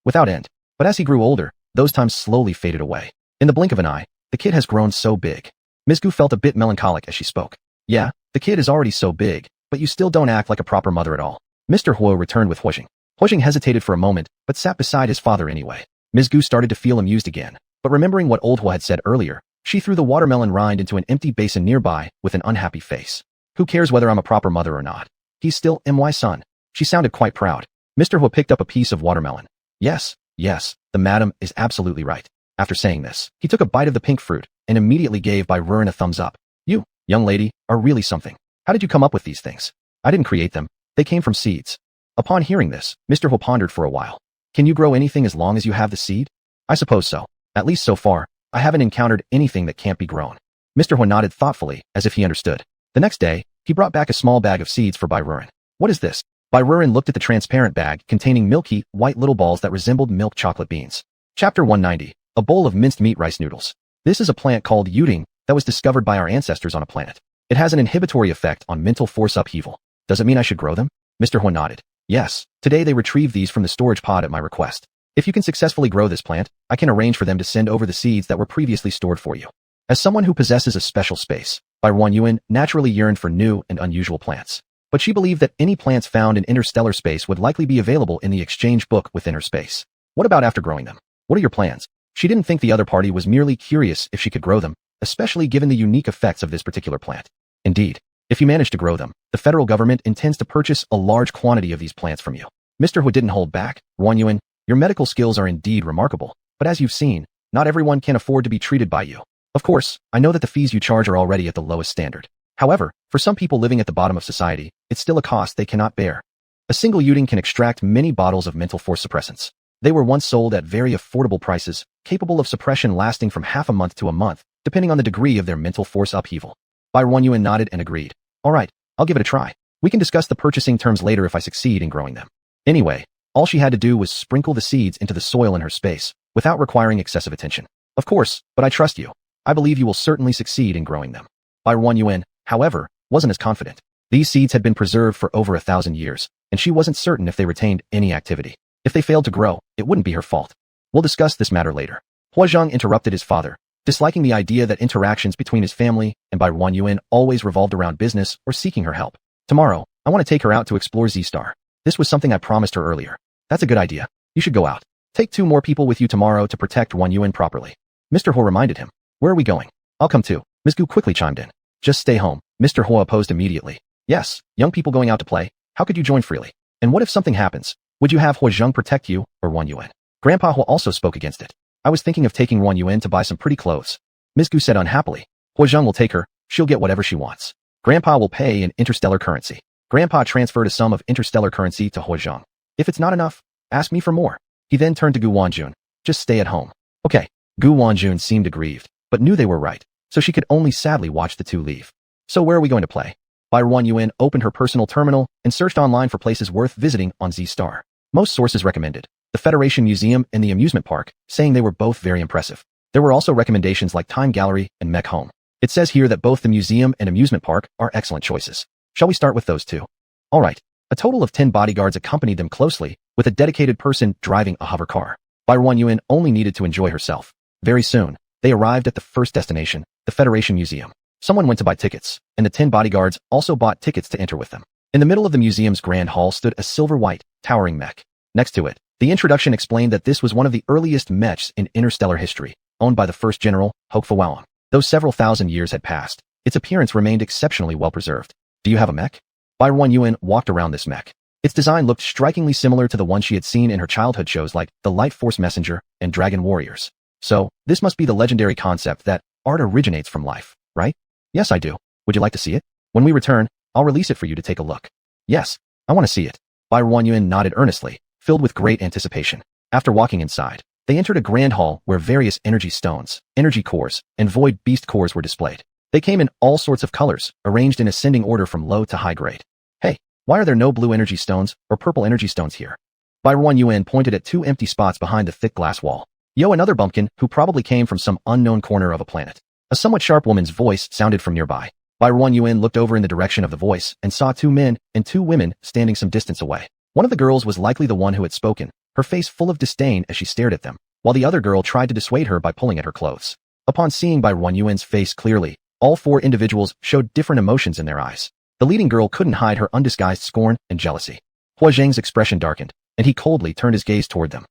without end. But as he grew older, those times slowly faded away. In the blink of an eye, the kid has grown so big. Ms. Gu felt a bit melancholic as she spoke. Yeah, the kid is already so big, but you still don't act like a proper mother at all. Mr. Hua returned with Hua Zhang. Hua Zhang hesitated for a moment, but sat beside his father anyway. Ms. Gu started to feel amused again, but remembering what old Hua had said earlier, she threw the watermelon rind into an empty basin nearby with an unhappy face. Who cares whether I'm a proper mother or not? He's still my son. She sounded quite proud. Mr. Hua picked up a piece of watermelon. Yes, the madam is absolutely right. After saying this, he took a bite of the pink fruit, and immediately gave Bai Ruren a thumbs up. You, young lady, are really something. How did you come up with these things? I didn't create them. They came from seeds. Upon hearing this, Mr. Ho pondered for a while. Can you grow anything as long as you have the seed? I suppose so. At least so far, I haven't encountered anything that can't be grown. Mr. Ho nodded thoughtfully, as if he understood. The next day, he brought back a small bag of seeds for Bai Ruren. What is this? Bai Ruren looked at the transparent bag containing milky, white little balls that resembled milk chocolate beans. Chapter 190. A bowl of minced meat rice noodles. This is a plant called yuding that was discovered by our ancestors on a planet. It has an inhibitory effect on mental force upheaval. Does it mean I should grow them? Mr. Ho nodded. Yes, today they retrieved these from the storage pod at my request. If you can successfully grow this plant, I can arrange for them to send over the seeds that were previously stored for you. As someone who possesses a special space, Bai Ruren naturally yearned for new and unusual plants. But she believed that any plants found in interstellar space would likely be available in the exchange book within her space. What about after growing them? What are your plans? She didn't think the other party was merely curious if she could grow them, especially given the unique effects of this particular plant. Indeed, if you manage to grow them, the federal government intends to purchase a large quantity of these plants from you. Mr. Hu didn't hold back. Ruren, your medical skills are indeed remarkable, but as you've seen, not everyone can afford to be treated by you. Of course, I know that the fees you charge are already at the lowest standard. However, for some people living at the bottom of society, it's still a cost they cannot bear. A single yuding can extract many bottles of mental force suppressants. They were once sold at very affordable prices, capable of suppression lasting from half a month to a month, depending on the degree of their mental force upheaval. Bai Ruren nodded and agreed. All right, I'll give it a try. We can discuss the purchasing terms later if I succeed in growing them. Anyway, all she had to do was sprinkle the seeds into the soil in her space, without requiring excessive attention. Of course, but I trust you. I believe you will certainly succeed in growing them. Bai Ruren, however, wasn't as confident. These seeds had been preserved for over 1,000 years, and she wasn't certain if they retained any activity. If they failed to grow, it wouldn't be her fault. We'll discuss this matter later. Huazhang interrupted his father, disliking the idea that interactions between his family and Bai Ruren always revolved around business or seeking her help. Tomorrow, I want to take her out to explore Z-Star. This was something I promised her earlier. That's a good idea. You should go out. Take 2 more people with you tomorrow to protect Ruren properly. Mr. Ho reminded him. Where are we going? I'll come too. Ms. Gu quickly chimed in. Just stay home. Mr. Ho opposed immediately. Yes, young people going out to play. How could you join freely? And what if something happens? Would you have Huazhang protect you, or Ruren? Grandpa Ho also spoke against it. I was thinking of taking Ruren to buy some pretty clothes. Ms. Gu said unhappily. Huazhang will take her. She'll get whatever she wants. Grandpa will pay in interstellar currency. Grandpa transferred a sum of interstellar currency to Huazhang. If it's not enough, ask me for more. He then turned to Gu Wanjun. Just stay at home. Okay. Gu Wanjun seemed aggrieved, but knew they were right, so she could only sadly watch the two leave. So where are we going to play? Bai Ruren opened her personal terminal and searched online for places worth visiting on Z-Star. Most sources recommended the Federation Museum and the amusement park, saying they were both very impressive. There were also recommendations like Time Gallery and Mech Home. It says here that both the museum and amusement park are excellent choices. Shall we start with those two? All right. A total of 10 bodyguards accompanied them closely, with a dedicated person driving a hover car. Bai Ruren only needed to enjoy herself. Very soon, they arrived at the first destination, the Federation Museum. Someone went to buy tickets, and the 10 bodyguards also bought tickets to enter with them. In the middle of the museum's grand hall stood a silver-white, towering mech. Next to it, the introduction explained that this was one of the earliest mechs in interstellar history, owned by the first general, Hoke Fawawang. Though several thousand years had passed, its appearance remained exceptionally well preserved. Do you have a mech? Bai Ruren walked around this mech. Its design looked strikingly similar to the one she had seen in her childhood shows like The Light Force Messenger and Dragon Warriors. So, this must be the legendary concept that art originates from life, right? Yes, I do. Would you like to see it? When we return, I'll release it for you to take a look. Yes, I want to see it. Bai Ruren nodded earnestly, filled with great anticipation. After walking inside, they entered a grand hall where various energy stones, energy cores, and void beast cores were displayed. They came in all sorts of colors, arranged in ascending order from low to high grade. Hey, why are there no blue energy stones or purple energy stones here? Bai Ruren pointed at 2 empty spots behind the thick glass wall. Yo, another bumpkin who probably came from some unknown corner of a planet. A somewhat sharp woman's voice sounded from nearby. Bai Ruren looked over in the direction of the voice and saw 2 men and 2 women standing some distance away. One of the girls was likely the one who had spoken, her face full of disdain as she stared at them, while the other girl tried to dissuade her by pulling at her clothes. Upon seeing Bai Ruren's face clearly, all 4 individuals showed different emotions in their eyes. The leading girl couldn't hide her undisguised scorn and jealousy. Huazhang's expression darkened, and he coldly turned his gaze toward them.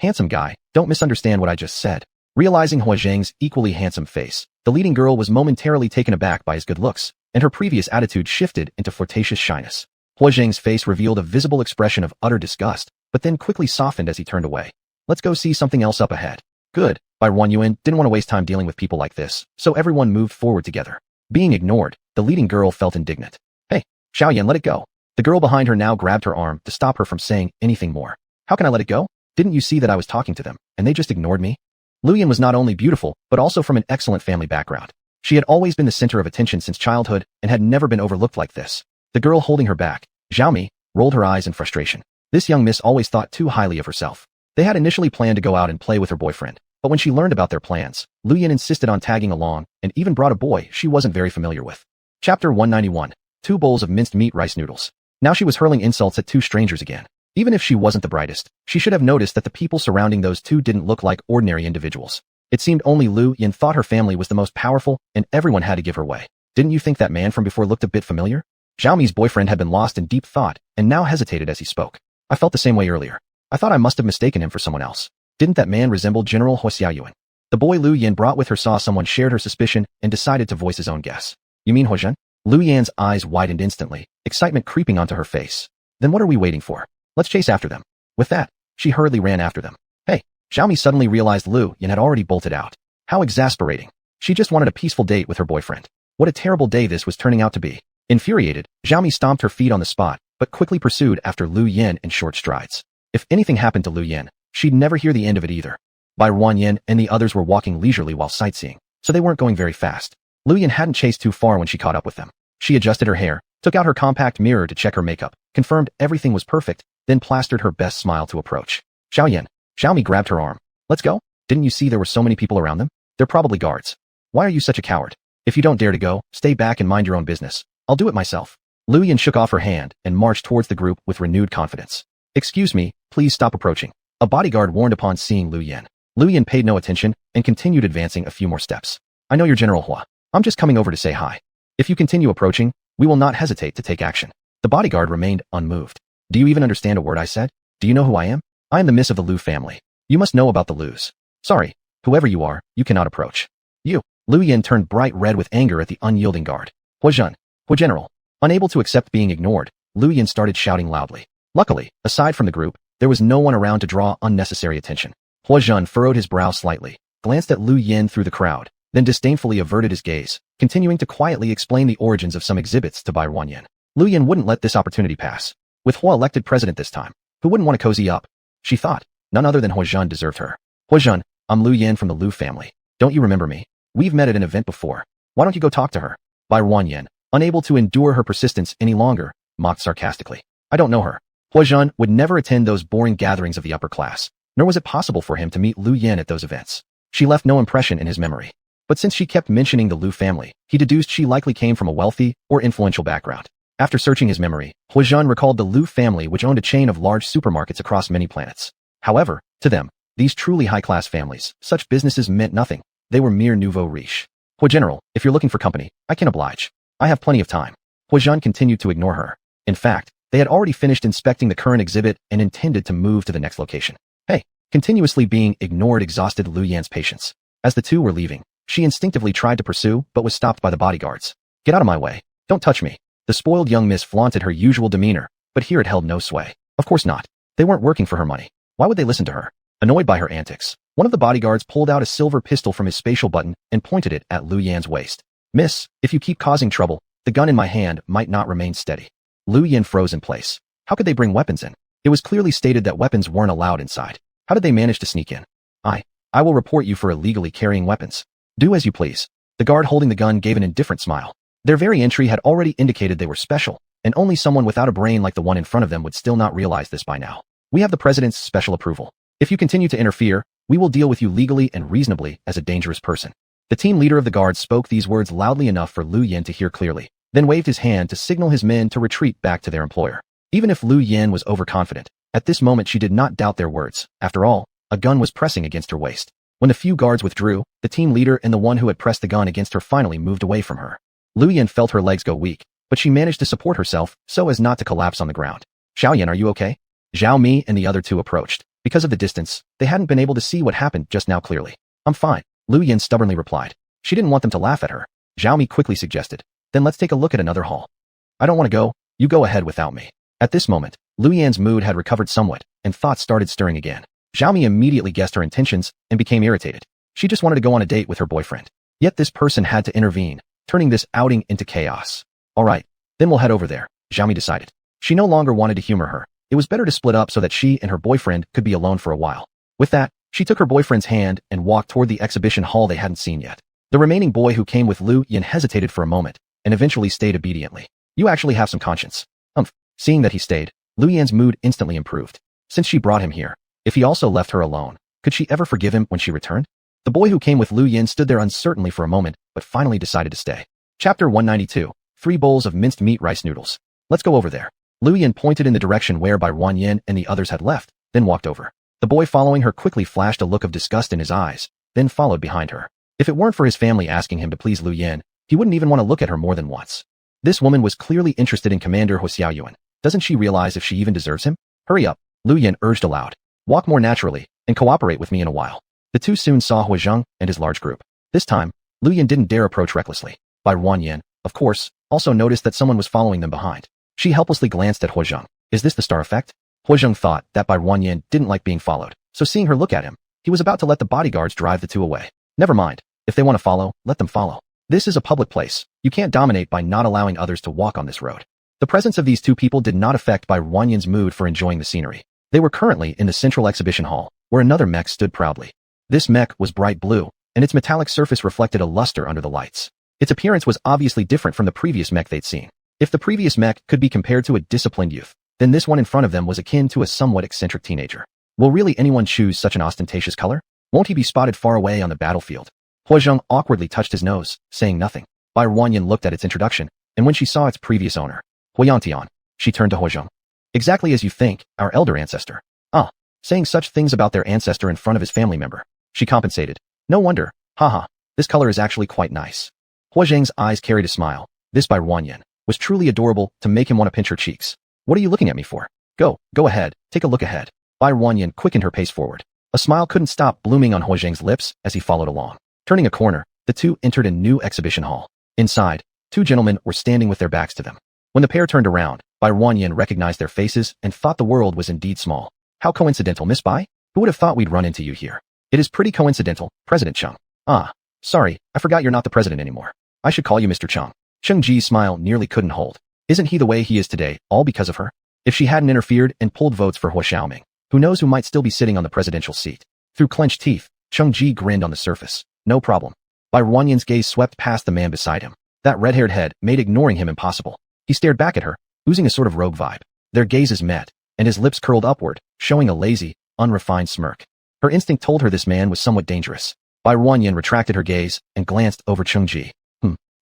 Handsome guy, don't misunderstand what I just said. Realizing Huazhang's equally handsome face, the leading girl was momentarily taken aback by his good looks, and her previous attitude shifted into flirtatious shyness. Huazhang's face revealed a visible expression of utter disgust, but then quickly softened as he turned away. Let's go see something else up ahead. Good. By Wan Yuan didn't want to waste time dealing with people like this, so everyone moved forward together. Being ignored, the leading girl felt indignant. Hey, Xiaoyan, let it go. The girl behind her now grabbed her arm to stop her from saying anything more. How can I let it go? Didn't you see that I was talking to them, and they just ignored me? Luyan was not only beautiful, but also from an excellent family background. She had always been the center of attention since childhood and had never been overlooked like this. The girl holding her back, Xiaomi, rolled her eyes in frustration. This young miss always thought too highly of herself. They had initially planned to go out and play with her boyfriend, but when she learned about their plans, Luyan insisted on tagging along and even brought a boy she wasn't very familiar with. Chapter 191. 2 bowls of minced meat rice noodles. Now she was hurling insults at 2 strangers again. Even if she wasn't the brightest, she should have noticed that the people surrounding those 2 didn't look like ordinary individuals. It seemed only Lu Yin thought her family was the most powerful and everyone had to give her way. Didn't you think that man from before looked a bit familiar? Xiaomi's boyfriend had been lost in deep thought and now hesitated as he spoke. I felt the same way earlier. I thought I must have mistaken him for someone else. Didn't that man resemble General Hua Xiaoyuan? The boy Lu Yin brought with her saw someone shared her suspicion and decided to voice his own guess. You mean Huozhen? Lu Yan's eyes widened instantly, excitement creeping onto her face. Then what are we waiting for? Let's chase after them. With that, she hurriedly ran after them. Hey, Xiaomi suddenly realized Lu Yin had already bolted out. How exasperating. She just wanted a peaceful date with her boyfriend. What a terrible day this was turning out to be. Infuriated, Xiaomi stomped her feet on the spot, but quickly pursued after Lu Yin in short strides. If anything happened to Lu Yin, she'd never hear the end of it either. Bai Ruanyin and the others were walking leisurely while sightseeing, so they weren't going very fast. Lu Yin hadn't chased too far when she caught up with them. She adjusted her hair, took out her compact mirror to check her makeup, confirmed everything was perfect, then plastered her best smile to approach. Xiaoyan. Xiaomi grabbed her arm. Let's go? Didn't you see there were so many people around them? They're probably guards. Why are you such a coward? If you don't dare to go, stay back and mind your own business. I'll do it myself. Lu Yin shook off her hand and marched towards the group with renewed confidence. Excuse me, please stop approaching. A bodyguard warned upon seeing Lu Yin. Lu Yin paid no attention and continued advancing a few more steps. I know you're General Hua. I'm just coming over to say hi. If you continue approaching, we will not hesitate to take action. The bodyguard remained unmoved. Do you even understand a word I said? Do you know who I am? I am the miss of the Lu family. You must know about the Lus. Sorry, whoever you are, you cannot approach. You. Lu Yin turned bright red with anger at the unyielding guard. Huozhen. Hu General. Unable to accept being ignored, Lu Yin started shouting loudly. Luckily, aside from the group, there was no one around to draw unnecessary attention. Huozhen furrowed his brow slightly, glanced at Lu Yin through the crowd, then disdainfully averted his gaze, continuing to quietly explain the origins of some exhibits to Bai Ruanyin. Lu Yin wouldn't let this opportunity pass. With Hua elected president this time, who wouldn't want to cozy up? She thought. None other than Huozhen deserved her. Huozhen, I'm Lu Yin from the Lu family. Don't you remember me? We've met at an event before. Why don't you go talk to her? Bai Ruanyin, unable to endure her persistence any longer, mocked sarcastically. I don't know her. Huozhen would never attend those boring gatherings of the upper class, nor was it possible for him to meet Lu Yin at those events. She left no impression in his memory. But since she kept mentioning the Lu family, he deduced she likely came from a wealthy or influential background. After searching his memory, Huozhen recalled the Lu family which owned a chain of large supermarkets across many planets. However, to them, these truly high-class families, such businesses meant nothing. They were mere nouveau riche. General, if you're looking for company, I can oblige. I have plenty of time. Huozhen continued to ignore her. In fact, they had already finished inspecting the current exhibit and intended to move to the next location. Hey, continuously being ignored exhausted Lu Yan's patience. As the two were leaving, she instinctively tried to pursue but was stopped by the bodyguards. Get out of my way. Don't touch me. The spoiled young miss flaunted her usual demeanor, but here it held no sway. Of course not. They weren't working for her money. Why would they listen to her? Annoyed by her antics, one of the bodyguards pulled out a silver pistol from his spatial button and pointed it at Lu Yan's waist. Miss, if you keep causing trouble, the gun in my hand might not remain steady. Lu Yin froze in place. How could they bring weapons in? It was clearly stated that weapons weren't allowed inside. How did they manage to sneak in? I will report you for illegally carrying weapons. Do as you please. The guard holding the gun gave an indifferent smile. Their very entry had already indicated they were special, and only someone without a brain like the one in front of them would still not realize this by now. We have the president's special approval. If you continue to interfere, we will deal with you legally and reasonably as a dangerous person. The team leader of the guard spoke these words loudly enough for Lu Yin to hear clearly, then waved his hand to signal his men to retreat back to their employer. Even if Lu Yin was overconfident, at this moment she did not doubt their words. After all, a gun was pressing against her waist. When the few guards withdrew, the team leader and the one who had pressed the gun against her finally moved away from her. Lu Yin felt her legs go weak, but she managed to support herself so as not to collapse on the ground. Xiaoyan, are you okay? Zhao Mi and the other two approached. Because of the distance, they hadn't been able to see what happened just now clearly. I'm fine, Lu Yin stubbornly replied. She didn't want them to laugh at her. Zhao Mi quickly suggested. Then let's take a look at another hall. I don't want to go, you go ahead without me. At this moment, Lu Yan's mood had recovered somewhat, and thoughts started stirring again. Xiaomi immediately guessed her intentions and became irritated. She just wanted to go on a date with her boyfriend. Yet this person had to intervene, turning this outing into chaos. Alright, then we'll head over there, Xiaomi decided. She no longer wanted to humor her. It was better to split up so that she and her boyfriend could be alone for a while. With that, she took her boyfriend's hand and walked toward the exhibition hall they hadn't seen yet. The remaining boy who came with Lu Yin hesitated for a moment and eventually stayed obediently. You actually have some conscience. Seeing that he stayed, Lu Yin's mood instantly improved. Since she brought him here, if he also left her alone, could she ever forgive him when she returned? The boy who came with Lu Yin stood there uncertainly for a moment, but finally decided to stay. Chapter 192, 3 bowls of minced meat rice noodles. Let's go over there. Lu Yin pointed in the direction where Bai Ruanyin and the others had left, then walked over. The boy following her quickly flashed a look of disgust in his eyes, then followed behind her. If it weren't for his family asking him to please Lu Yin, he wouldn't even want to look at her more than once. This woman was clearly interested in Commander He Xiaoyuan. Doesn't she realize if she even deserves him? Hurry up, Lu Yin urged aloud. Walk more naturally, and cooperate with me in a while. The two soon saw He Zheng and his large group. This time, Lu Yin didn't dare approach recklessly. Bai Ruanyin, of course, also noticed that someone was following them behind. She helplessly glanced at He Zheng. Is this the star effect? He Zheng thought that Bai Ruanyin didn't like being followed, so seeing her look at him, he was about to let the bodyguards drive the two away. Never mind. If they want to follow, let them follow. This is a public place. You can't dominate by not allowing others to walk on this road. The presence of these two people did not affect Bai Ruanyin's mood for enjoying the scenery. They were currently in the central exhibition hall, where another mech stood proudly. This mech was bright blue, and its metallic surface reflected a luster under the lights. Its appearance was obviously different from the previous mech they'd seen. If the previous mech could be compared to a disciplined youth, then this one in front of them was akin to a somewhat eccentric teenager. Will really anyone choose such an ostentatious color? Won't he be spotted far away on the battlefield? He Zheng awkwardly touched his nose, saying nothing. Bai Ruanyin looked at its introduction, and when she saw its previous owner, He Yantian, she turned to He Zheng. Exactly as you think, our elder ancestor. Saying such things about their ancestor in front of his family member. She compensated. No wonder, haha, this color is actually quite nice. He Zheng's eyes carried a smile. This Bai Ruanyin was truly adorable to make him want to pinch her cheeks. What are you looking at me for? Go ahead, take a look ahead. Bai Ruanyin quickened her pace forward. A smile couldn't stop blooming on He Zheng's lips as he followed along. Turning a corner, the two entered a new exhibition hall. Inside, 2 gentlemen were standing with their backs to them. When the pair turned around, Bai Ruanyin recognized their faces and thought the world was indeed small. How coincidental, Miss Bai? Who would have thought we'd run into you here? It is pretty coincidental, President Cheng. Sorry, I forgot you're not the president anymore. I should call you Mr. Cheng. Cheng Ji's smile nearly couldn't hold. Isn't he the way he is today, all because of her? If she hadn't interfered and pulled votes for He Xiaoming, who knows who might still be sitting on the presidential seat? Through clenched teeth, Cheng Ji grinned on the surface. No problem. Bai Ruanyin's gaze swept past the man beside him. That red-haired head made ignoring him impossible. He stared back at her, oozing a sort of rogue vibe. Their gazes met, and his lips curled upward, showing a lazy, unrefined smirk. Her instinct told her this man was somewhat dangerous. Bai Ruanyin retracted her gaze and glanced over Cheng Ji.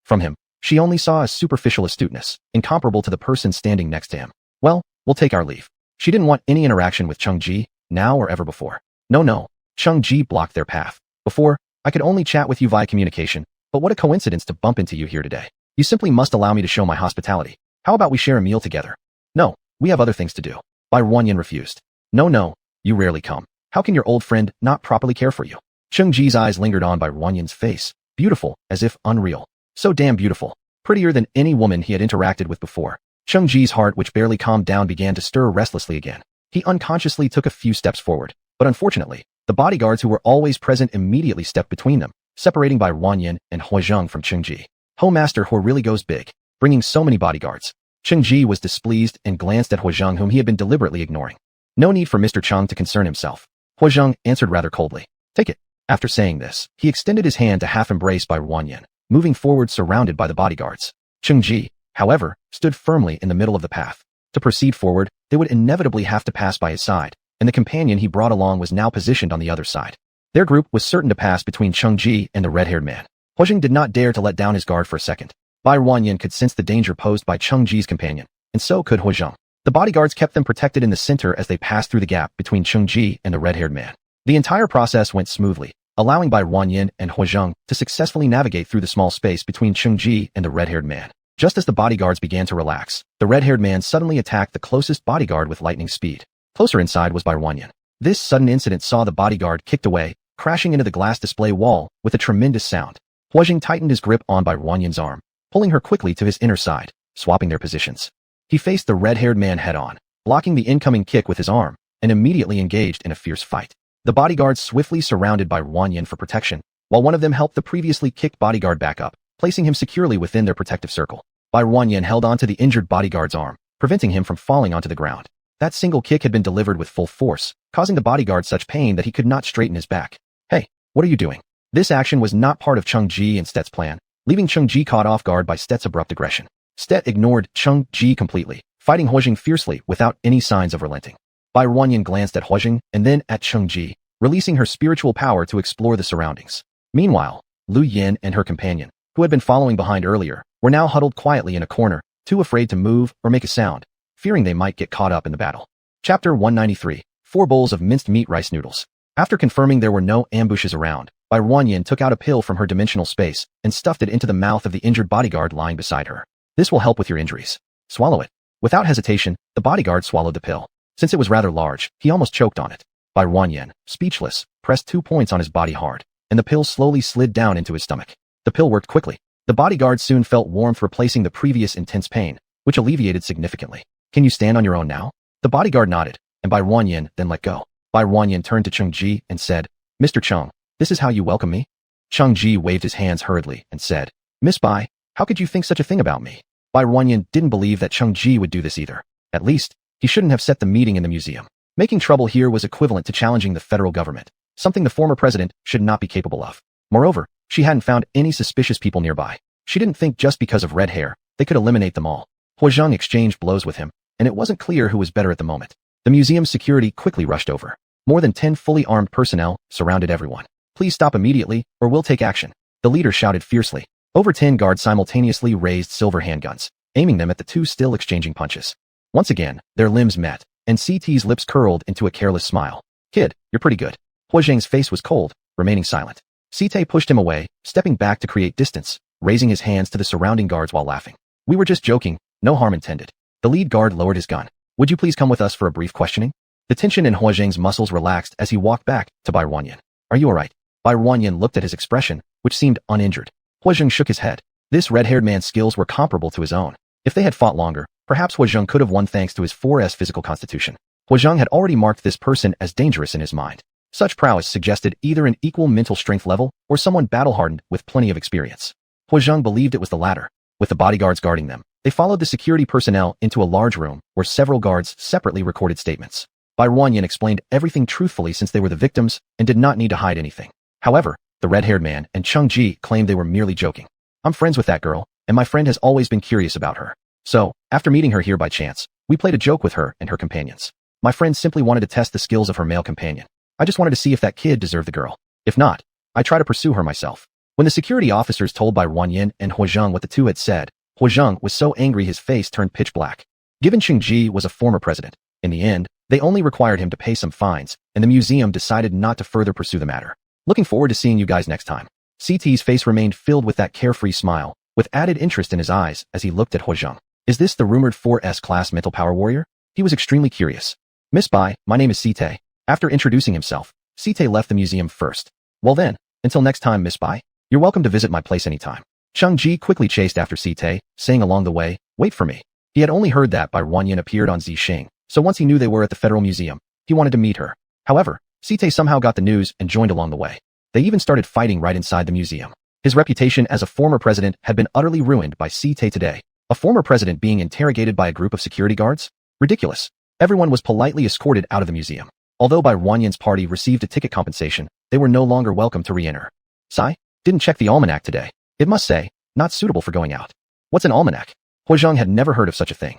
From him, she only saw a superficial astuteness, incomparable to the person standing next to him. Well, we'll take our leave. She didn't want any interaction with Cheng Ji, now or ever before. No. Cheng Ji blocked their path. Before, I could only chat with you via communication, but what a coincidence to bump into you here today. You simply must allow me to show my hospitality. How about we share a meal together? No, we have other things to do. Bai Ruanyin refused. No, you rarely come. How can your old friend not properly care for you? Cheng Ji's eyes lingered on Bai Ruanyin's face, beautiful, as if unreal. So damn beautiful. Prettier than any woman he had interacted with before. Cheng Ji's heart, which barely calmed down, began to stir restlessly again. He unconsciously took a few steps forward, but unfortunately, the bodyguards who were always present immediately stepped between them, separating Bai Ruanyin and He Zheng from Cheng Ji. Master Hoard really goes big, bringing so many bodyguards. Cheng Ji was displeased and glanced at He Zheng, whom he had been deliberately ignoring. No need for Mr. Cheng to concern himself. He Zheng answered rather coldly. Take it. After saying this, he extended his hand to half embrace Bai Ruanyin, moving forward surrounded by the bodyguards. Cheng Ji, however, stood firmly in the middle of the path. To proceed forward, they would inevitably have to pass by his side, and the companion he brought along was now positioned on the other side. Their group was certain to pass between Cheng Ji and the red-haired man. He Zheng did not dare to let down his guard for a second. Bai Ruanyin could sense the danger posed by Cheng Ji's companion, and so could He Zheng. The bodyguards kept them protected in the center as they passed through the gap between Cheng Ji and the red-haired man. The entire process went smoothly, allowing Bai Ruanyin and He Zheng to successfully navigate through the small space between Cheng Ji and the red-haired man. Just as the bodyguards began to relax, the red-haired man suddenly attacked the closest bodyguard with lightning speed. Closer inside was Bai Ruanyin. This sudden incident saw the bodyguard kicked away, crashing into the glass display wall with a tremendous sound. He Zheng tightened his grip on Bai Ruanyin's arm, pulling her quickly to his inner side, swapping their positions. He faced the red-haired man head-on, blocking the incoming kick with his arm, and immediately engaged in a fierce fight. The bodyguards swiftly surrounded Bai Ruanyin for protection, while one of them helped the previously kicked bodyguard back up, placing him securely within their protective circle. Bai Ruanyin held onto the injured bodyguard's arm, preventing him from falling onto the ground. That single kick had been delivered with full force, causing the bodyguard such pain that he could not straighten his back. Hey, what are you doing? This action was not part of Cheng Ji and Stet's plan, leaving Cheng Ji caught off guard by Stet's abrupt aggression. Stet ignored Cheng Ji completely, fighting Huajing fiercely without any signs of relenting. Bai Ruanyin glanced at Huajing and then at Cheng Ji, releasing her spiritual power to explore the surroundings. Meanwhile, Lu Yin and her companion, who had been following behind earlier, were now huddled quietly in a corner, too afraid to move or make a sound, fearing they might get caught up in the battle. Chapter 193. 4 bowls of minced meat rice noodles. After confirming there were no ambushes around, Bai Ruanyin took out a pill from her dimensional space and stuffed it into the mouth of the injured bodyguard lying beside her. This will help with your injuries. Swallow it. Without hesitation, the bodyguard swallowed the pill. Since it was rather large, he almost choked on it. Bai Ruanyin, speechless, pressed 2 points on his body hard, and the pill slowly slid down into his stomach. The pill worked quickly. The bodyguard soon felt warmth replacing the previous intense pain, which alleviated significantly. Can you stand on your own now? The bodyguard nodded, and Bai Ruanyin then let go. Bai Ruanyin turned to Cheng Ji and said, Mr. Cheng, this is how you welcome me? Cheng Ji waved his hands hurriedly and said, Miss Bai, how could you think such a thing about me? Bai Ruanyin didn't believe that Cheng Ji would do this either. At least, he shouldn't have set the meeting in the museum. Making trouble here was equivalent to challenging the federal government, something the former president should not be capable of. Moreover, she hadn't found any suspicious people nearby. She didn't think just because of red hair, they could eliminate them all. Huajing exchanged blows with him, and it wasn't clear who was better at the moment. The museum's security quickly rushed over. More than 10 fully armed personnel surrounded everyone. Please stop immediately, or we'll take action. The leader shouted fiercely. Over 10 guards simultaneously raised silver handguns, aiming them at the 2 still exchanging punches. Once again, their limbs met, and CT's lips curled into a careless smile. Kid, you're pretty good. Huajing's face was cold, remaining silent. CT pushed him away, stepping back to create distance, raising his hands to the surrounding guards while laughing. We were just joking, no harm intended. The lead guard lowered his gun. Would you please come with us for a brief questioning? The tension in Huajing's muscles relaxed as he walked back to Bai Ruanyin. Are you alright? Bai Ruanyin looked at his expression, which seemed uninjured. Huajing shook his head. This red-haired man's skills were comparable to his own. If they had fought longer, perhaps Huajing could have won thanks to his 4S physical constitution. Huajing had already marked this person as dangerous in his mind. Such prowess suggested either an equal mental strength level or someone battle-hardened with plenty of experience. Huajing believed it was the latter. With the bodyguards guarding them, they followed the security personnel into a large room where several guards separately recorded statements. Bai Ruanyin explained everything truthfully since they were the victims and did not need to hide anything. However, the red-haired man and Cheng Ji claimed they were merely joking. I'm friends with that girl, and my friend has always been curious about her. So, after meeting her here by chance, we played a joke with her and her companions. My friend simply wanted to test the skills of her male companion. I just wanted to see if that kid deserved the girl. If not, I try to pursue her myself. When the security officers told Bai Ruanyin and Huajing what the two had said, Huajing was so angry his face turned pitch black. Given Cheng Ji was a former president, in the end, they only required him to pay some fines, and the museum decided not to further pursue the matter. Looking forward to seeing you guys next time. CT's face remained filled with that carefree smile, with added interest in his eyes as he looked at Huajing. Is this the rumored 4S class mental power warrior? He was extremely curious. Miss Bai, my name is CT. After introducing himself, CT left the museum first. Well then, until next time, Miss Bai, you're welcome to visit my place anytime. Cheng Ji quickly chased after CT, saying along the way, wait for me. He had only heard that Bai Ruanyin appeared on Zixing, so once he knew they were at the Federal Museum, he wanted to meet her. However, CT somehow got the news and joined along the way. They even started fighting right inside the museum. His reputation as a former president had been utterly ruined by CT today. A former president being interrogated by a group of security guards? Ridiculous. Everyone was politely escorted out of the museum. Although Bai Ruanyin's party received a ticket compensation, they were no longer welcome to re-enter. Sai? Didn't check the almanac today. It must say, not suitable for going out. What's an almanac? Huajing had never heard of such a thing.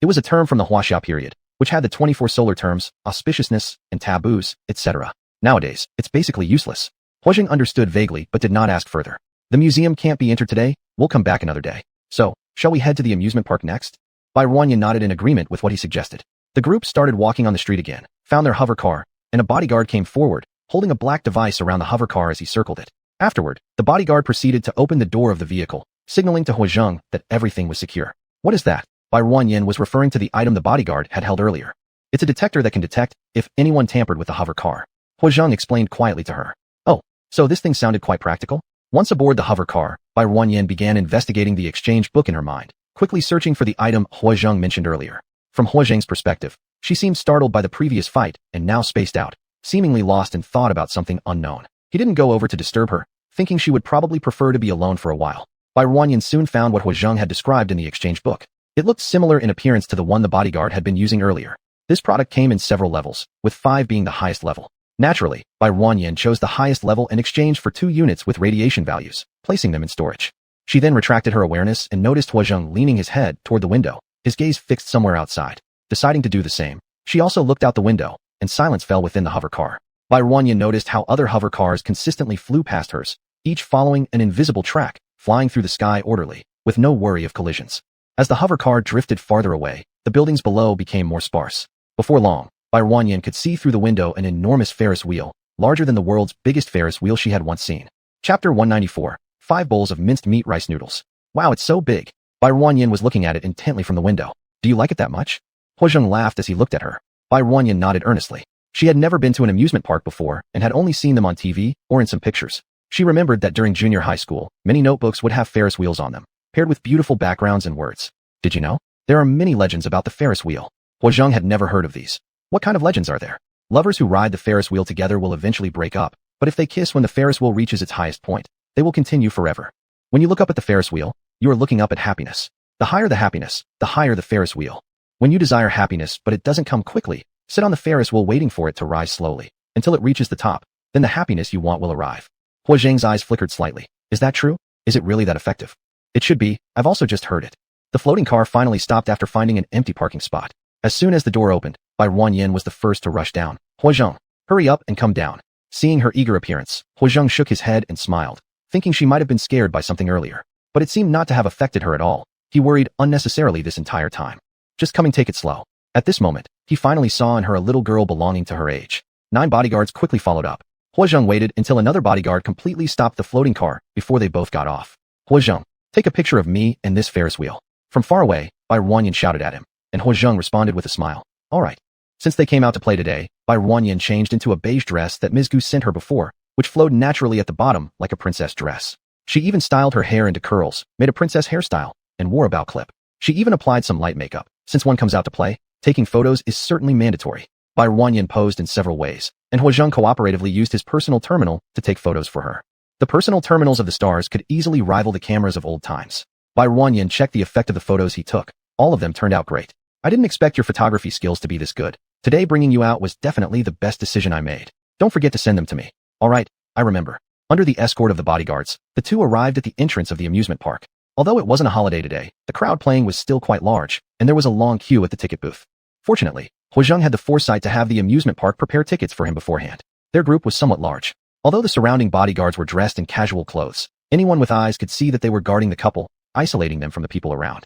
It was a term from the Huaxia period, which had the 24 solar terms, auspiciousness, and taboos, etc. Nowadays, it's basically useless. Huajing understood vaguely but did not ask further. The museum can't be entered today, we'll come back another day. So, shall we head to the amusement park next? Bai Ruanyin nodded in agreement with what he suggested. The group started walking on the street again, found their hover car, and a bodyguard came forward, holding a black device around the hover car as he circled it. Afterward, the bodyguard proceeded to open the door of the vehicle, signaling to Huajing that everything was secure. What is that? Bai Ruanyin was referring to the item the bodyguard had held earlier. It's a detector that can detect if anyone tampered with the hover car. Huajing explained quietly to her. Oh, so this thing sounded quite practical? Once aboard the hover car, Bai Ruanyin began investigating the exchange book in her mind, quickly searching for the item Huajing mentioned earlier. From Huajing's perspective, she seemed startled by the previous fight and now spaced out. seemingly lost in thought about something unknown. He didn't go over to disturb her, thinking she would probably prefer to be alone for a while. Bai Ruanyan soon found what Huazheng had described in the exchange book. It looked similar in appearance to the one the bodyguard had been using earlier. This product came in several levels, with 5 being the highest level. Naturally, Bai Ruanyan chose the highest level in exchange for 2 units with radiation values, placing them in storage. She then retracted her awareness and noticed Huazheng leaning his head toward the window, his gaze fixed somewhere outside. Deciding to do the same, she also looked out the window, and silence fell within the hover car. Bai Ruanyan noticed how other hover cars consistently flew past hers, each following an invisible track, flying through the sky orderly, with no worry of collisions. As the hover car drifted farther away, the buildings below became more sparse. Before long, Bai Ruanyan could see through the window an enormous Ferris wheel, larger than the world's biggest Ferris wheel she had once seen. Chapter 194, 5 bowls of minced meat rice noodles. Wow, it's so big. Bai Ruanyan was looking at it intently from the window. Do you like it that much? Huazheng laughed as he looked at her. Bai Ruanyan nodded earnestly. She had never been to an amusement park before and had only seen them on TV or in some pictures. She remembered that during junior high school, many notebooks would have Ferris wheels on them, paired with beautiful backgrounds and words. Did you know? There are many legends about the Ferris wheel. Huazheng had never heard of these. What kind of legends are there? Lovers who ride the Ferris wheel together will eventually break up, but if they kiss when the Ferris wheel reaches its highest point, they will continue forever. When you look up at the Ferris wheel, you are looking up at happiness. The higher the happiness, the higher the Ferris wheel. When you desire happiness but it doesn't come quickly, sit on the Ferris wheel waiting for it to rise slowly, until it reaches the top, then the happiness you want will arrive. Huazheng's eyes flickered slightly. Is that true? Is it really that effective? It should be. I've also just heard it. The floating car finally stopped after finding an empty parking spot. As soon as the door opened, Bai Ruanyan was the first to rush down. Huazheng, hurry up and come down. Seeing her eager appearance, Huazheng shook his head and smiled, thinking she might have been scared by something earlier. But it seemed not to have affected her at all. He worried unnecessarily this entire time. Just coming, take it slow. At this moment, he finally saw in her a little girl belonging to her age. 9 bodyguards quickly followed up. Huazheng waited until another bodyguard completely stopped the floating car before they both got off. Huazheng, take a picture of me and this Ferris wheel. From far away, Bai Ruanyan shouted at him, and Huazheng responded with a smile. All right. Since they came out to play today, Bai Ruanyan changed into a beige dress that Ms. Gu sent her before, which flowed naturally at the bottom like a princess dress. She even styled her hair into curls, made a princess hairstyle, and wore a bow clip. She even applied some light makeup. Since one comes out to play, taking photos is certainly mandatory. Bai Ruanyan posed in several ways, and Huazheng cooperatively used his personal terminal to take photos for her. The personal terminals of the stars could easily rival the cameras of old times. Bai Ruanyan checked the effect of the photos he took. All of them turned out great. I didn't expect your photography skills to be this good. Today bringing you out was definitely the best decision I made. Don't forget to send them to me. All right, I remember. Under the escort of the bodyguards, the two arrived at the entrance of the amusement park. Although it wasn't a holiday today, the crowd playing was still quite large, and there was a long queue at the ticket booth. Fortunately, Huazheng had the foresight to have the amusement park prepare tickets for him beforehand. Their group was somewhat large. Although the surrounding bodyguards were dressed in casual clothes, anyone with eyes could see that they were guarding the couple, isolating them from the people around.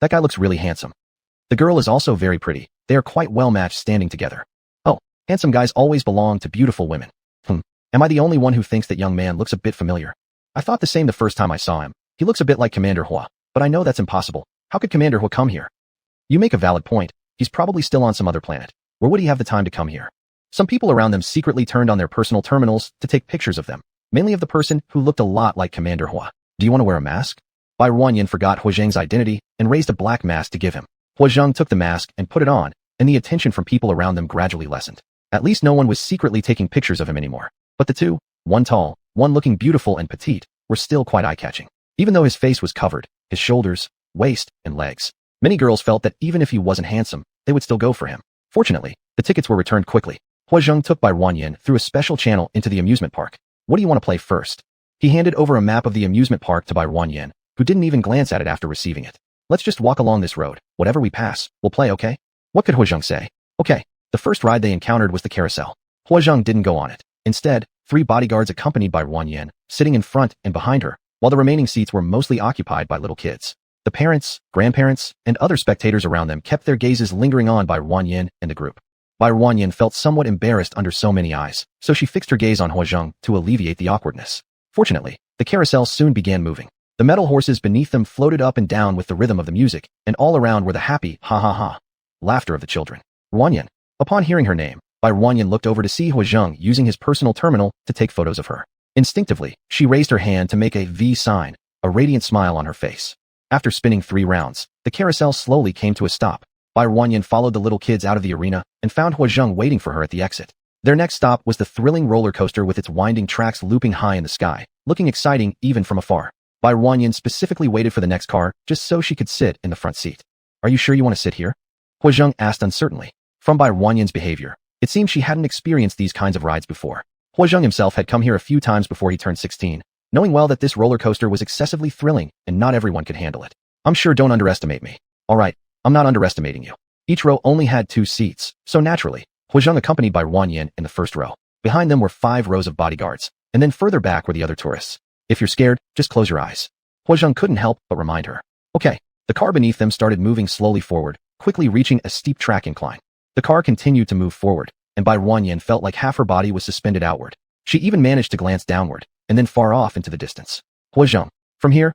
That guy looks really handsome. The girl is also very pretty. They are quite well matched standing together. Oh, handsome guys always belong to beautiful women. Am I the only one who thinks that young man looks a bit familiar? I thought the same the first time I saw him. He looks a bit like Commander Hua, but I know that's impossible. How could Commander Hua come here? You make a valid point. He's probably still on some other planet. Where would he have the time to come here? Some people around them secretly turned on their personal terminals to take pictures of them, mainly of the person who looked a lot like Commander Hua. Do you want to wear a mask? Bai Ruanyan forgot Huazheng's identity and raised a black mask to give him. Huazheng took the mask and put it on, and the attention from people around them gradually lessened. At least no one was secretly taking pictures of him anymore. But the two, one tall, one looking beautiful and petite, were still quite eye-catching. Even though his face was covered, his shoulders, waist, and legs, many girls felt that even if he wasn't handsome, they would still go for him. Fortunately, the tickets were returned quickly. Huazheng took Bai Ruanyan through a special channel into the amusement park. What do you want to play first? He handed over a map of the amusement park to Bai Ruanyan, who didn't even glance at it after receiving it. Let's just walk along this road. Whatever we pass, we'll play, okay? What could Huazheng say? Okay. The first ride they encountered was the carousel. Huazheng didn't go on it. Instead, 3 bodyguards accompanied Bai Ruanyan, sitting in front and behind her, while the remaining seats were mostly occupied by little kids. The parents, grandparents, and other spectators around them kept their gazes lingering on Bai Ruanyan and the group. Bai Ruanyan felt somewhat embarrassed under so many eyes, so she fixed her gaze on Huazheng to alleviate the awkwardness. Fortunately, the carousel soon began moving. The metal horses beneath them floated up and down with the rhythm of the music, and all around were the happy ha-ha-ha laughter of the children. Ruanyan. Upon hearing her name, Bai Ruanyan looked over to see Huazheng using his personal terminal to take photos of her. Instinctively, she raised her hand to make a V sign, a radiant smile on her face. After spinning 3 rounds, the carousel slowly came to a stop. Bai Ruanyan followed the little kids out of the arena and found Huazheng waiting for her at the exit. Their next stop was the thrilling roller coaster with its winding tracks looping high in the sky, looking exciting even from afar. Bai Ruanyan specifically waited for the next car just so she could sit in the front seat. Are you sure you want to sit here? Hua Zheng asked uncertainly. From Bai Ruanyan's behavior, it seemed she hadn't experienced these kinds of rides before. Hua Zheng himself had come here a few times before he turned 16, knowing well that this roller coaster was excessively thrilling and not everyone could handle it. I'm sure don't underestimate me. Alright, I'm not underestimating you. Each row only had 2 seats, so naturally, Hua Zheng accompanied by Ruanyan in the first row. Behind them were 5 rows of bodyguards, and then further back were the other tourists. If you're scared, just close your eyes. Hua Zheng couldn't help but remind her. Okay. The car beneath them started moving slowly forward, quickly reaching a steep track incline. The car continued to move forward, and Bai Ruanyan felt like half her body was suspended outward. She even managed to glance downward, and then far off into the distance. Hua Zheng. From here?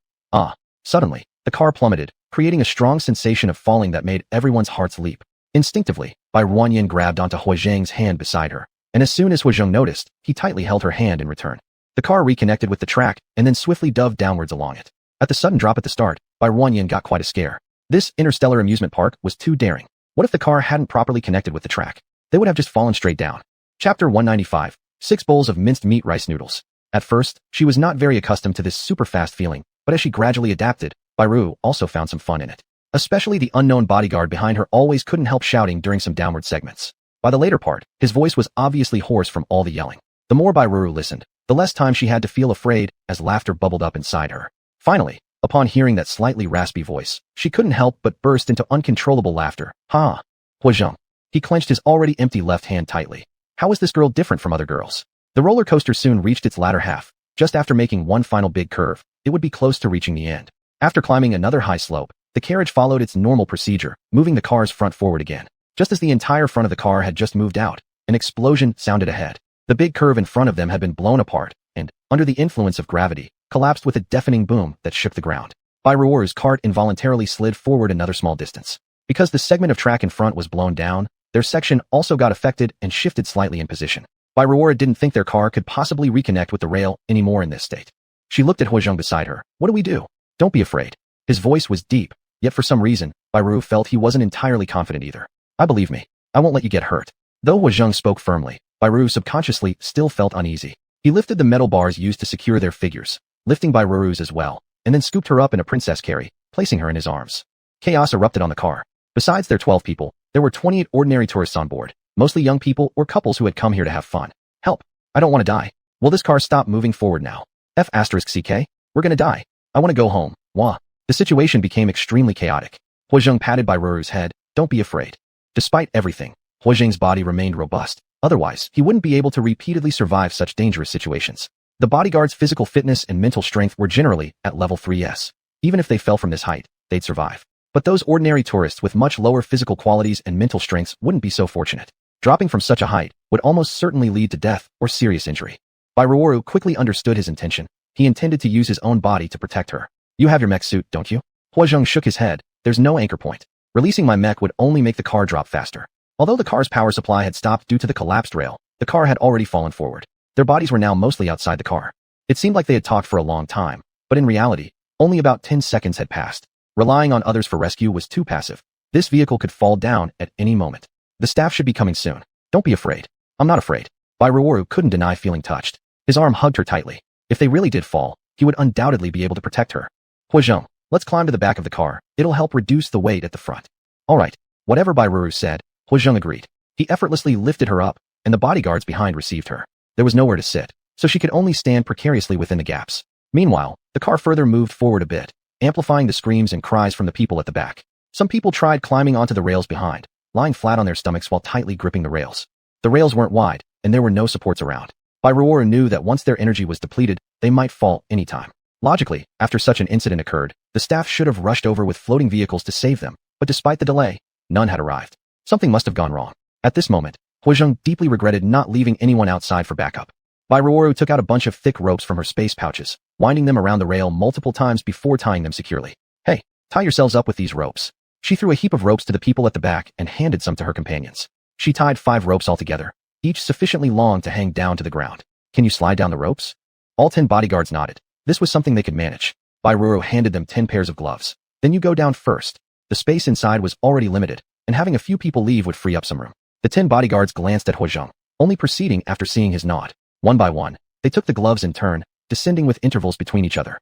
Suddenly, the car plummeted, creating a strong sensation of falling that made everyone's hearts leap. Instinctively, Bai Ruanyan grabbed onto Hua Zheng's hand beside her, and as soon as Hua Zheng noticed, he tightly held her hand in return. The car reconnected with the track, and then swiftly dove downwards along it. At the sudden drop at the start, Bai Ruanyan got quite a scare. This interstellar amusement park was too daring. What if the car hadn't properly connected with the track? They would have just fallen straight down. Chapter 195. 6 bowls of minced meat rice noodles. At first, she was not very accustomed to this super fast feeling, but as she gradually adapted, Bai Ru also found some fun in it. Especially the unknown bodyguard behind her always couldn't help shouting during some downward segments. By the later part, his voice was obviously hoarse from all the yelling. The more Bai Ru listened, the less time she had to feel afraid as laughter bubbled up inside her. Finally, upon hearing that slightly raspy voice, she couldn't help but burst into uncontrollable laughter. Ha! Hua Zheng. He clenched his already empty left hand tightly. How was this girl different from other girls? The roller coaster soon reached its latter half. Just after making one final big curve, it would be close to reaching the end. After climbing another high slope, the carriage followed its normal procedure, moving the car's front forward again. Just as the entire front of the car had just moved out, an explosion sounded ahead. The big curve in front of them had been blown apart, and, under the influence of gravity, collapsed with a deafening boom that shook the ground. Bai Ruo's cart involuntarily slid forward another small distance. Because the segment of track in front was blown down, their section also got affected and shifted slightly in position. Bai Ruo didn't think their car could possibly reconnect with the rail anymore in this state. She looked at Hua Zheng beside her. What do we do? Don't be afraid. His voice was deep, yet for some reason, Bai Ruo felt he wasn't entirely confident either. I believe me. I won't let you get hurt. Though Hua Zheng spoke firmly, Bai Ruo subconsciously still felt uneasy. He lifted the metal bars used to secure their figures, lifting Bai Ruo's as well, and then scooped her up in a princess carry, placing her in his arms. Chaos erupted on the car. Besides their 12 people, there were 28 ordinary tourists on board, mostly young people or couples who had come here to have fun. Help! I don't want to die. Will this car stop moving forward now? F***CK? We're gonna die. I want to go home. Wah. The situation became extremely chaotic. Hua Zheng patted Bai Ruo's head. Don't be afraid. Despite everything, Hua Zheng's body remained robust. Otherwise, he wouldn't be able to repeatedly survive such dangerous situations. The bodyguard's physical fitness and mental strength were generally at level 3S. Even if they fell from this height, they'd survive. But those ordinary tourists with much lower physical qualities and mental strengths wouldn't be so fortunate. Dropping from such a height would almost certainly lead to death or serious injury. Bai Ruo quickly understood his intention. He intended to use his own body to protect her. You have your mech suit, don't you? Hua Zheng shook his head. There's no anchor point. Releasing my mech would only make the car drop faster. Although the car's power supply had stopped due to the collapsed rail, the car had already fallen forward. Their bodies were now mostly outside the car. It seemed like they had talked for a long time, but in reality, only about 10 seconds had passed. Relying on others for rescue was too passive. This vehicle could fall down at any moment. The staff should be coming soon. Don't be afraid. I'm not afraid. Bai Ruo couldn't deny feeling touched. His arm hugged her tightly. If they really did fall, he would undoubtedly be able to protect her. Hua Zheng, let's climb to the back of the car. It'll help reduce the weight at the front. All right. Whatever Bai Ruo said, Hua Zheng agreed. He effortlessly lifted her up, and the bodyguards behind received her. There was nowhere to sit, so she could only stand precariously within the gaps. Meanwhile, the car further moved forward a bit, amplifying the screams and cries from the people at the back. Some people tried climbing onto the rails behind, lying flat on their stomachs while tightly gripping the rails. The rails weren't wide, and there were no supports around. Bai Ruo knew that once their energy was depleted, they might fall anytime. Logically, after such an incident occurred, the staff should have rushed over with floating vehicles to save them, but despite the delay, none had arrived. Something must have gone wrong. At this moment, Hua Zheng deeply regretted not leaving anyone outside for backup. Bai Ruo took out a bunch of thick ropes from her space pouches, winding them around the rail multiple times before tying them securely. Hey, tie yourselves up with these ropes. She threw a heap of ropes to the people at the back and handed some to her companions. She tied 5 ropes altogether, each sufficiently long to hang down to the ground. Can you slide down the ropes? All 10 bodyguards nodded. This was something they could manage. Bai Ruo handed them 10 pairs of gloves. Then you go down first. The space inside was already limited, and having a few people leave would free up some room. The 10 bodyguards glanced at Hua Zheng. only proceeding after seeing his nod. One by one, they took the gloves in turn, descending with intervals between each other.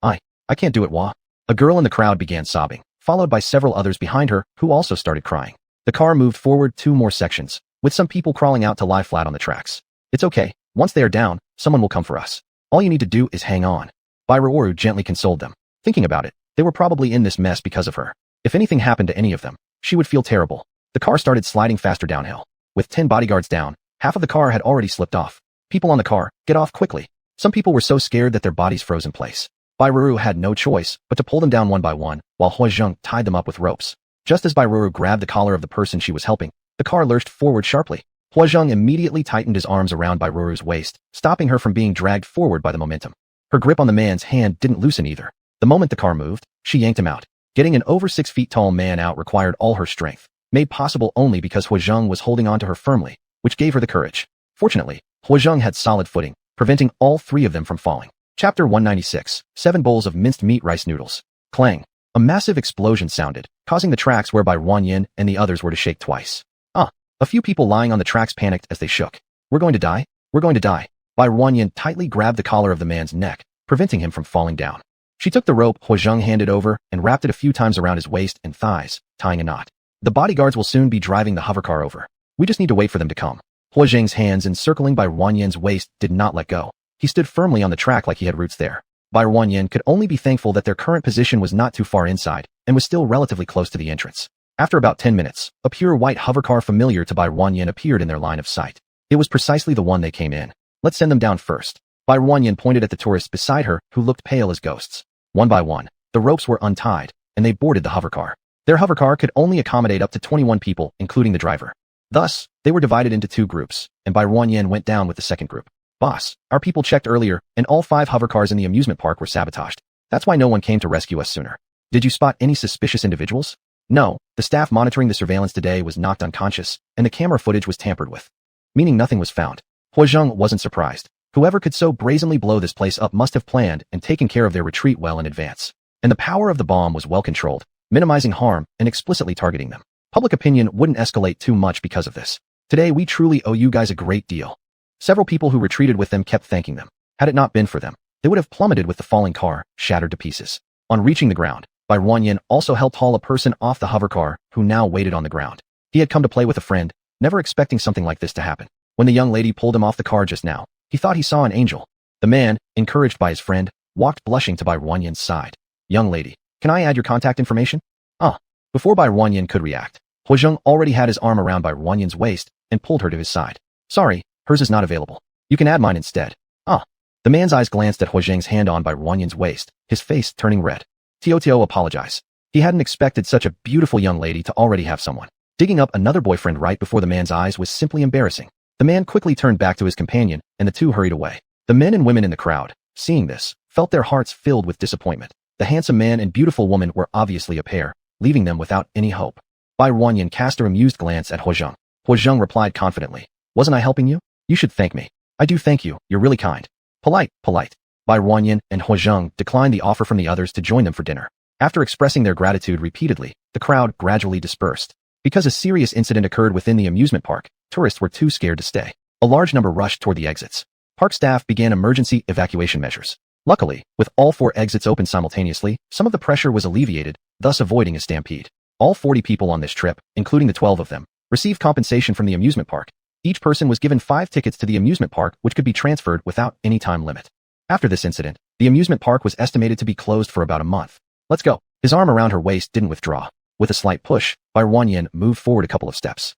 I can't do it, Wah. A girl in the crowd began sobbing, followed by several others behind her who also started crying. The car moved forward 2 more sections, with some people crawling out to lie flat on the tracks. It's okay. Once they are down, someone will come for us. All you need to do is hang on. Bairoru gently consoled them. Thinking about it, they were probably in this mess because of her. If anything happened to any of them, she would feel terrible. The car started sliding faster downhill. With 10 bodyguards down, half of the car had already slipped off. People on the car, get off quickly. Some people were so scared that their bodies froze in place. Bairoru had no choice but to pull them down one by one, while Huazheng tied them up with ropes. Just as Bairoru grabbed the collar of the person she was helping, the car lurched forward sharply. Huazheng immediately tightened his arms around Bairoru's waist, stopping her from being dragged forward by the momentum. Her grip on the man's hand didn't loosen either. The moment the car moved, she yanked him out. Getting an over 6 feet tall man out required all her strength, made possible only because Huazheng was holding onto her firmly, which gave her the courage. Fortunately, Huazheng had solid footing, preventing all 3 of them from falling. Chapter 196, 7 bowls of minced meat rice noodles. Clang. A massive explosion sounded, causing the tracks whereby Wan Yin and the others were to shake twice. A few people lying on the tracks panicked as they shook. We're going to die? We're going to die. Wan Yin tightly grabbed the collar of the man's neck, preventing him from falling down. She took the rope Huazheng handed over and wrapped it a few times around his waist and thighs, tying a knot. The bodyguards will soon be driving the hovercar over. We just need to wait for them to come. Huazheng's hands encircling Wan Yin's waist did not let go. He stood firmly on the track like he had roots there. Wan Yin could only be thankful that their current position was not too far inside and was still relatively close to the entrance. After about 10 minutes, a pure white hovercar familiar to Wan Yin appeared in their line of sight. It was precisely the one they came in. Let's send them down first. Wan Yin pointed at the tourists beside her who looked pale as ghosts. One by one, the ropes were untied, and they boarded the hovercar. Their hovercar could only accommodate up to 21 people, including the driver. Thus, they were divided into 2 groups, and Wan Yin went down with the second group. Boss, our people checked earlier, and all 5 hovercars in the amusement park were sabotaged. That's why no one came to rescue us sooner. Did you spot any suspicious individuals? No, the staff monitoring the surveillance today was knocked unconscious, and the camera footage was tampered with. Meaning nothing was found. Huazheng wasn't surprised. Whoever could so brazenly blow this place up must have planned and taken care of their retreat well in advance. And the power of the bomb was well controlled, minimizing harm and explicitly targeting them. Public opinion wouldn't escalate too much because of this. Today we truly owe you guys a great deal. Several people who retreated with them kept thanking them. Had it not been for them, they would have plummeted with the falling car, shattered to pieces. On reaching the ground, Wan Yin also helped haul a person off the hovercar who now waited on the ground. He had come to play with a friend, never expecting something like this to happen. When the young lady pulled him off the car just now, he thought he saw an angel. The man, encouraged by his friend, walked blushing to Wan Yin's side. Young lady, can I add your contact information? Before Wan Yin could react, Huazheng already had his arm around Wan Yin's waist and pulled her to his side. Sorry, hers is not available. You can add mine instead. The man's eyes glanced at Huazheng's hand on Wan Yin's waist, his face turning red. Tio apologized. He hadn't expected such a beautiful young lady to already have someone. Digging up another boyfriend right before the man's eyes was simply embarrassing. The man quickly turned back to his companion, and the 2 hurried away. The men and women in the crowd, seeing this, felt their hearts filled with disappointment. The handsome man and beautiful woman were obviously a pair, leaving them without any hope. Wan Yin cast a amused glance at Huazheng. Huazheng replied confidently. Wasn't I helping you? You should thank me. I do thank you, you're really kind. Polite. Wan Yin and Huazheng declined the offer from the others to join them for dinner. After expressing their gratitude repeatedly, the crowd gradually dispersed. Because a serious incident occurred within the amusement park, tourists were too scared to stay. A large number rushed toward the exits. Park staff began emergency evacuation measures. Luckily, with all 4 exits open simultaneously, some of the pressure was alleviated, thus avoiding a stampede. All 40 people on this trip, including the 12 of them, received compensation from the amusement park. Each person was given 5 tickets to the amusement park which could be transferred without any time limit. After this incident, the amusement park was estimated to be closed for about a month. Let's go. His arm around her waist didn't withdraw. With a slight push, Wan Yin moved forward a couple of steps.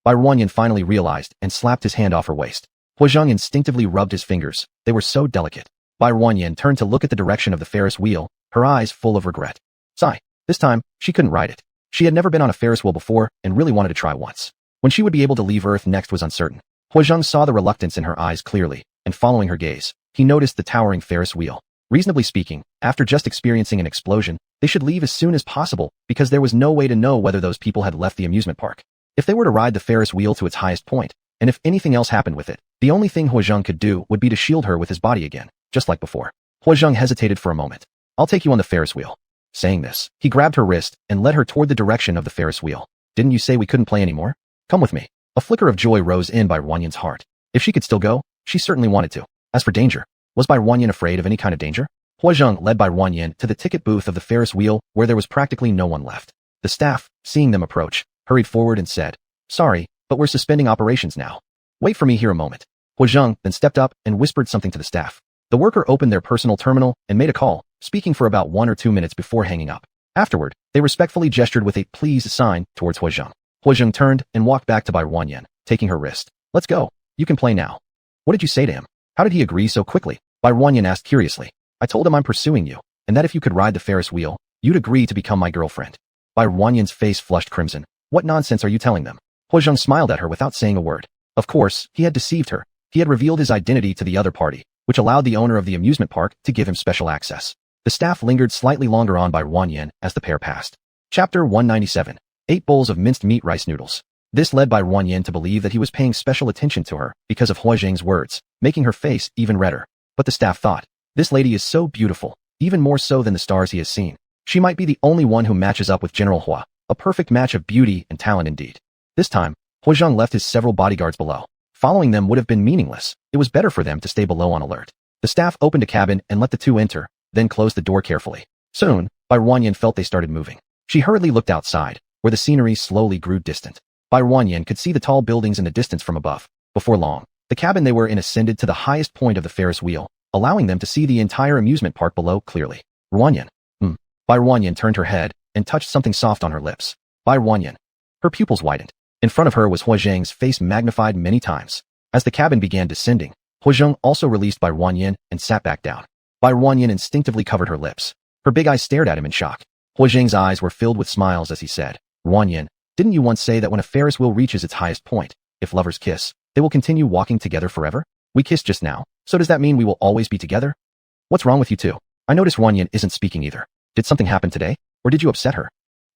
Wan Yin finally realized and slapped his hand off her waist. Huazheng instinctively rubbed his fingers. They were so delicate. Wan Yin turned to look at the direction of the Ferris wheel, her eyes full of regret. Sigh. This time, she couldn't ride it. She had never been on a Ferris wheel before and really wanted to try once. When she would be able to leave Earth next was uncertain. Huazheng saw the reluctance in her eyes clearly, and following her gaze, he noticed the towering Ferris wheel. Reasonably speaking, after just experiencing an explosion, they should leave as soon as possible because there was no way to know whether those people had left the amusement park. If they were to ride the Ferris wheel to its highest point, and if anything else happened with it, the only thing Huazheng could do would be to shield her with his body again, just like before. Huazheng hesitated for a moment. I'll take you on the Ferris wheel. Saying this, he grabbed her wrist and led her toward the direction of the Ferris wheel. Didn't you say we couldn't play anymore? Come with me. A flicker of joy rose in Bai Wanyan's heart. If she could still go, she certainly wanted to. As for danger, was Bai Wanyan afraid of any kind of danger? Huazheng led Bai Wanyan to the ticket booth of the Ferris wheel where there was practically no one left. The staff, seeing them approach, hurried forward and said, "Sorry, but we're suspending operations now. Wait for me here a moment." Huazheng then stepped up and whispered something to the staff. The worker opened their personal terminal and made a call, speaking for about 1 or 2 minutes before hanging up. Afterward, they respectfully gestured with a please sign towards Huazheng. Huazheng turned and walked back to Bai Wanyan, taking her wrist. "Let's go. You can play now." "What did you say to him? How did he agree so quickly?" Bai Wanyan asked curiously. "I told him I'm pursuing you, and that if you could ride the Ferris wheel, you'd agree to become my girlfriend." Bai Wanyan's face flushed crimson. "What nonsense are you telling them?" Huazheng smiled at her without saying a word. Of course, he had deceived her. He had revealed his identity to the other party, which allowed the owner of the amusement park to give him special access. The staff lingered slightly longer on Bai Wanyan as the pair passed. Chapter 197. 8 bowls of minced meat rice noodles. This led Bai Wanyan to believe that he was paying special attention to her because of Huazheng's words, making her face even redder. But the staff thought, this lady is so beautiful, even more so than the stars he has seen. She might be the only one who matches up with General Hua, a perfect match of beauty and talent indeed. This time, Huazheng left his several bodyguards below. Following them would have been meaningless. It was better for them to stay below on alert. The staff opened a cabin and let the two enter, then closed the door carefully. Soon, Bai Wanyan felt they started moving. She hurriedly looked outside, where the scenery slowly grew distant. Bai Wanyan could see the tall buildings in the distance from above. Before long, the cabin they were in ascended to the highest point of the Ferris wheel, allowing them to see the entire amusement park below clearly. Wanyan. Bai Wanyan turned her head and touched something soft on her lips. Bai Wanyan. Her pupils widened. In front of her was Huazheng's face magnified many times. As the cabin began descending, Huazheng also released Bai Wanyan and sat back down. Bai Wanyan instinctively covered her lips. Her big eyes stared at him in shock. Huazheng's eyes were filled with smiles as he said, "Wanyan, didn't you once say that when a Ferris wheel reaches its highest point, if lovers kiss, they will continue walking together forever? We kissed just now, so does that mean we will always be together? What's wrong with you two?" I notice Wanyan isn't speaking either. Did something happen today? Or did you upset her?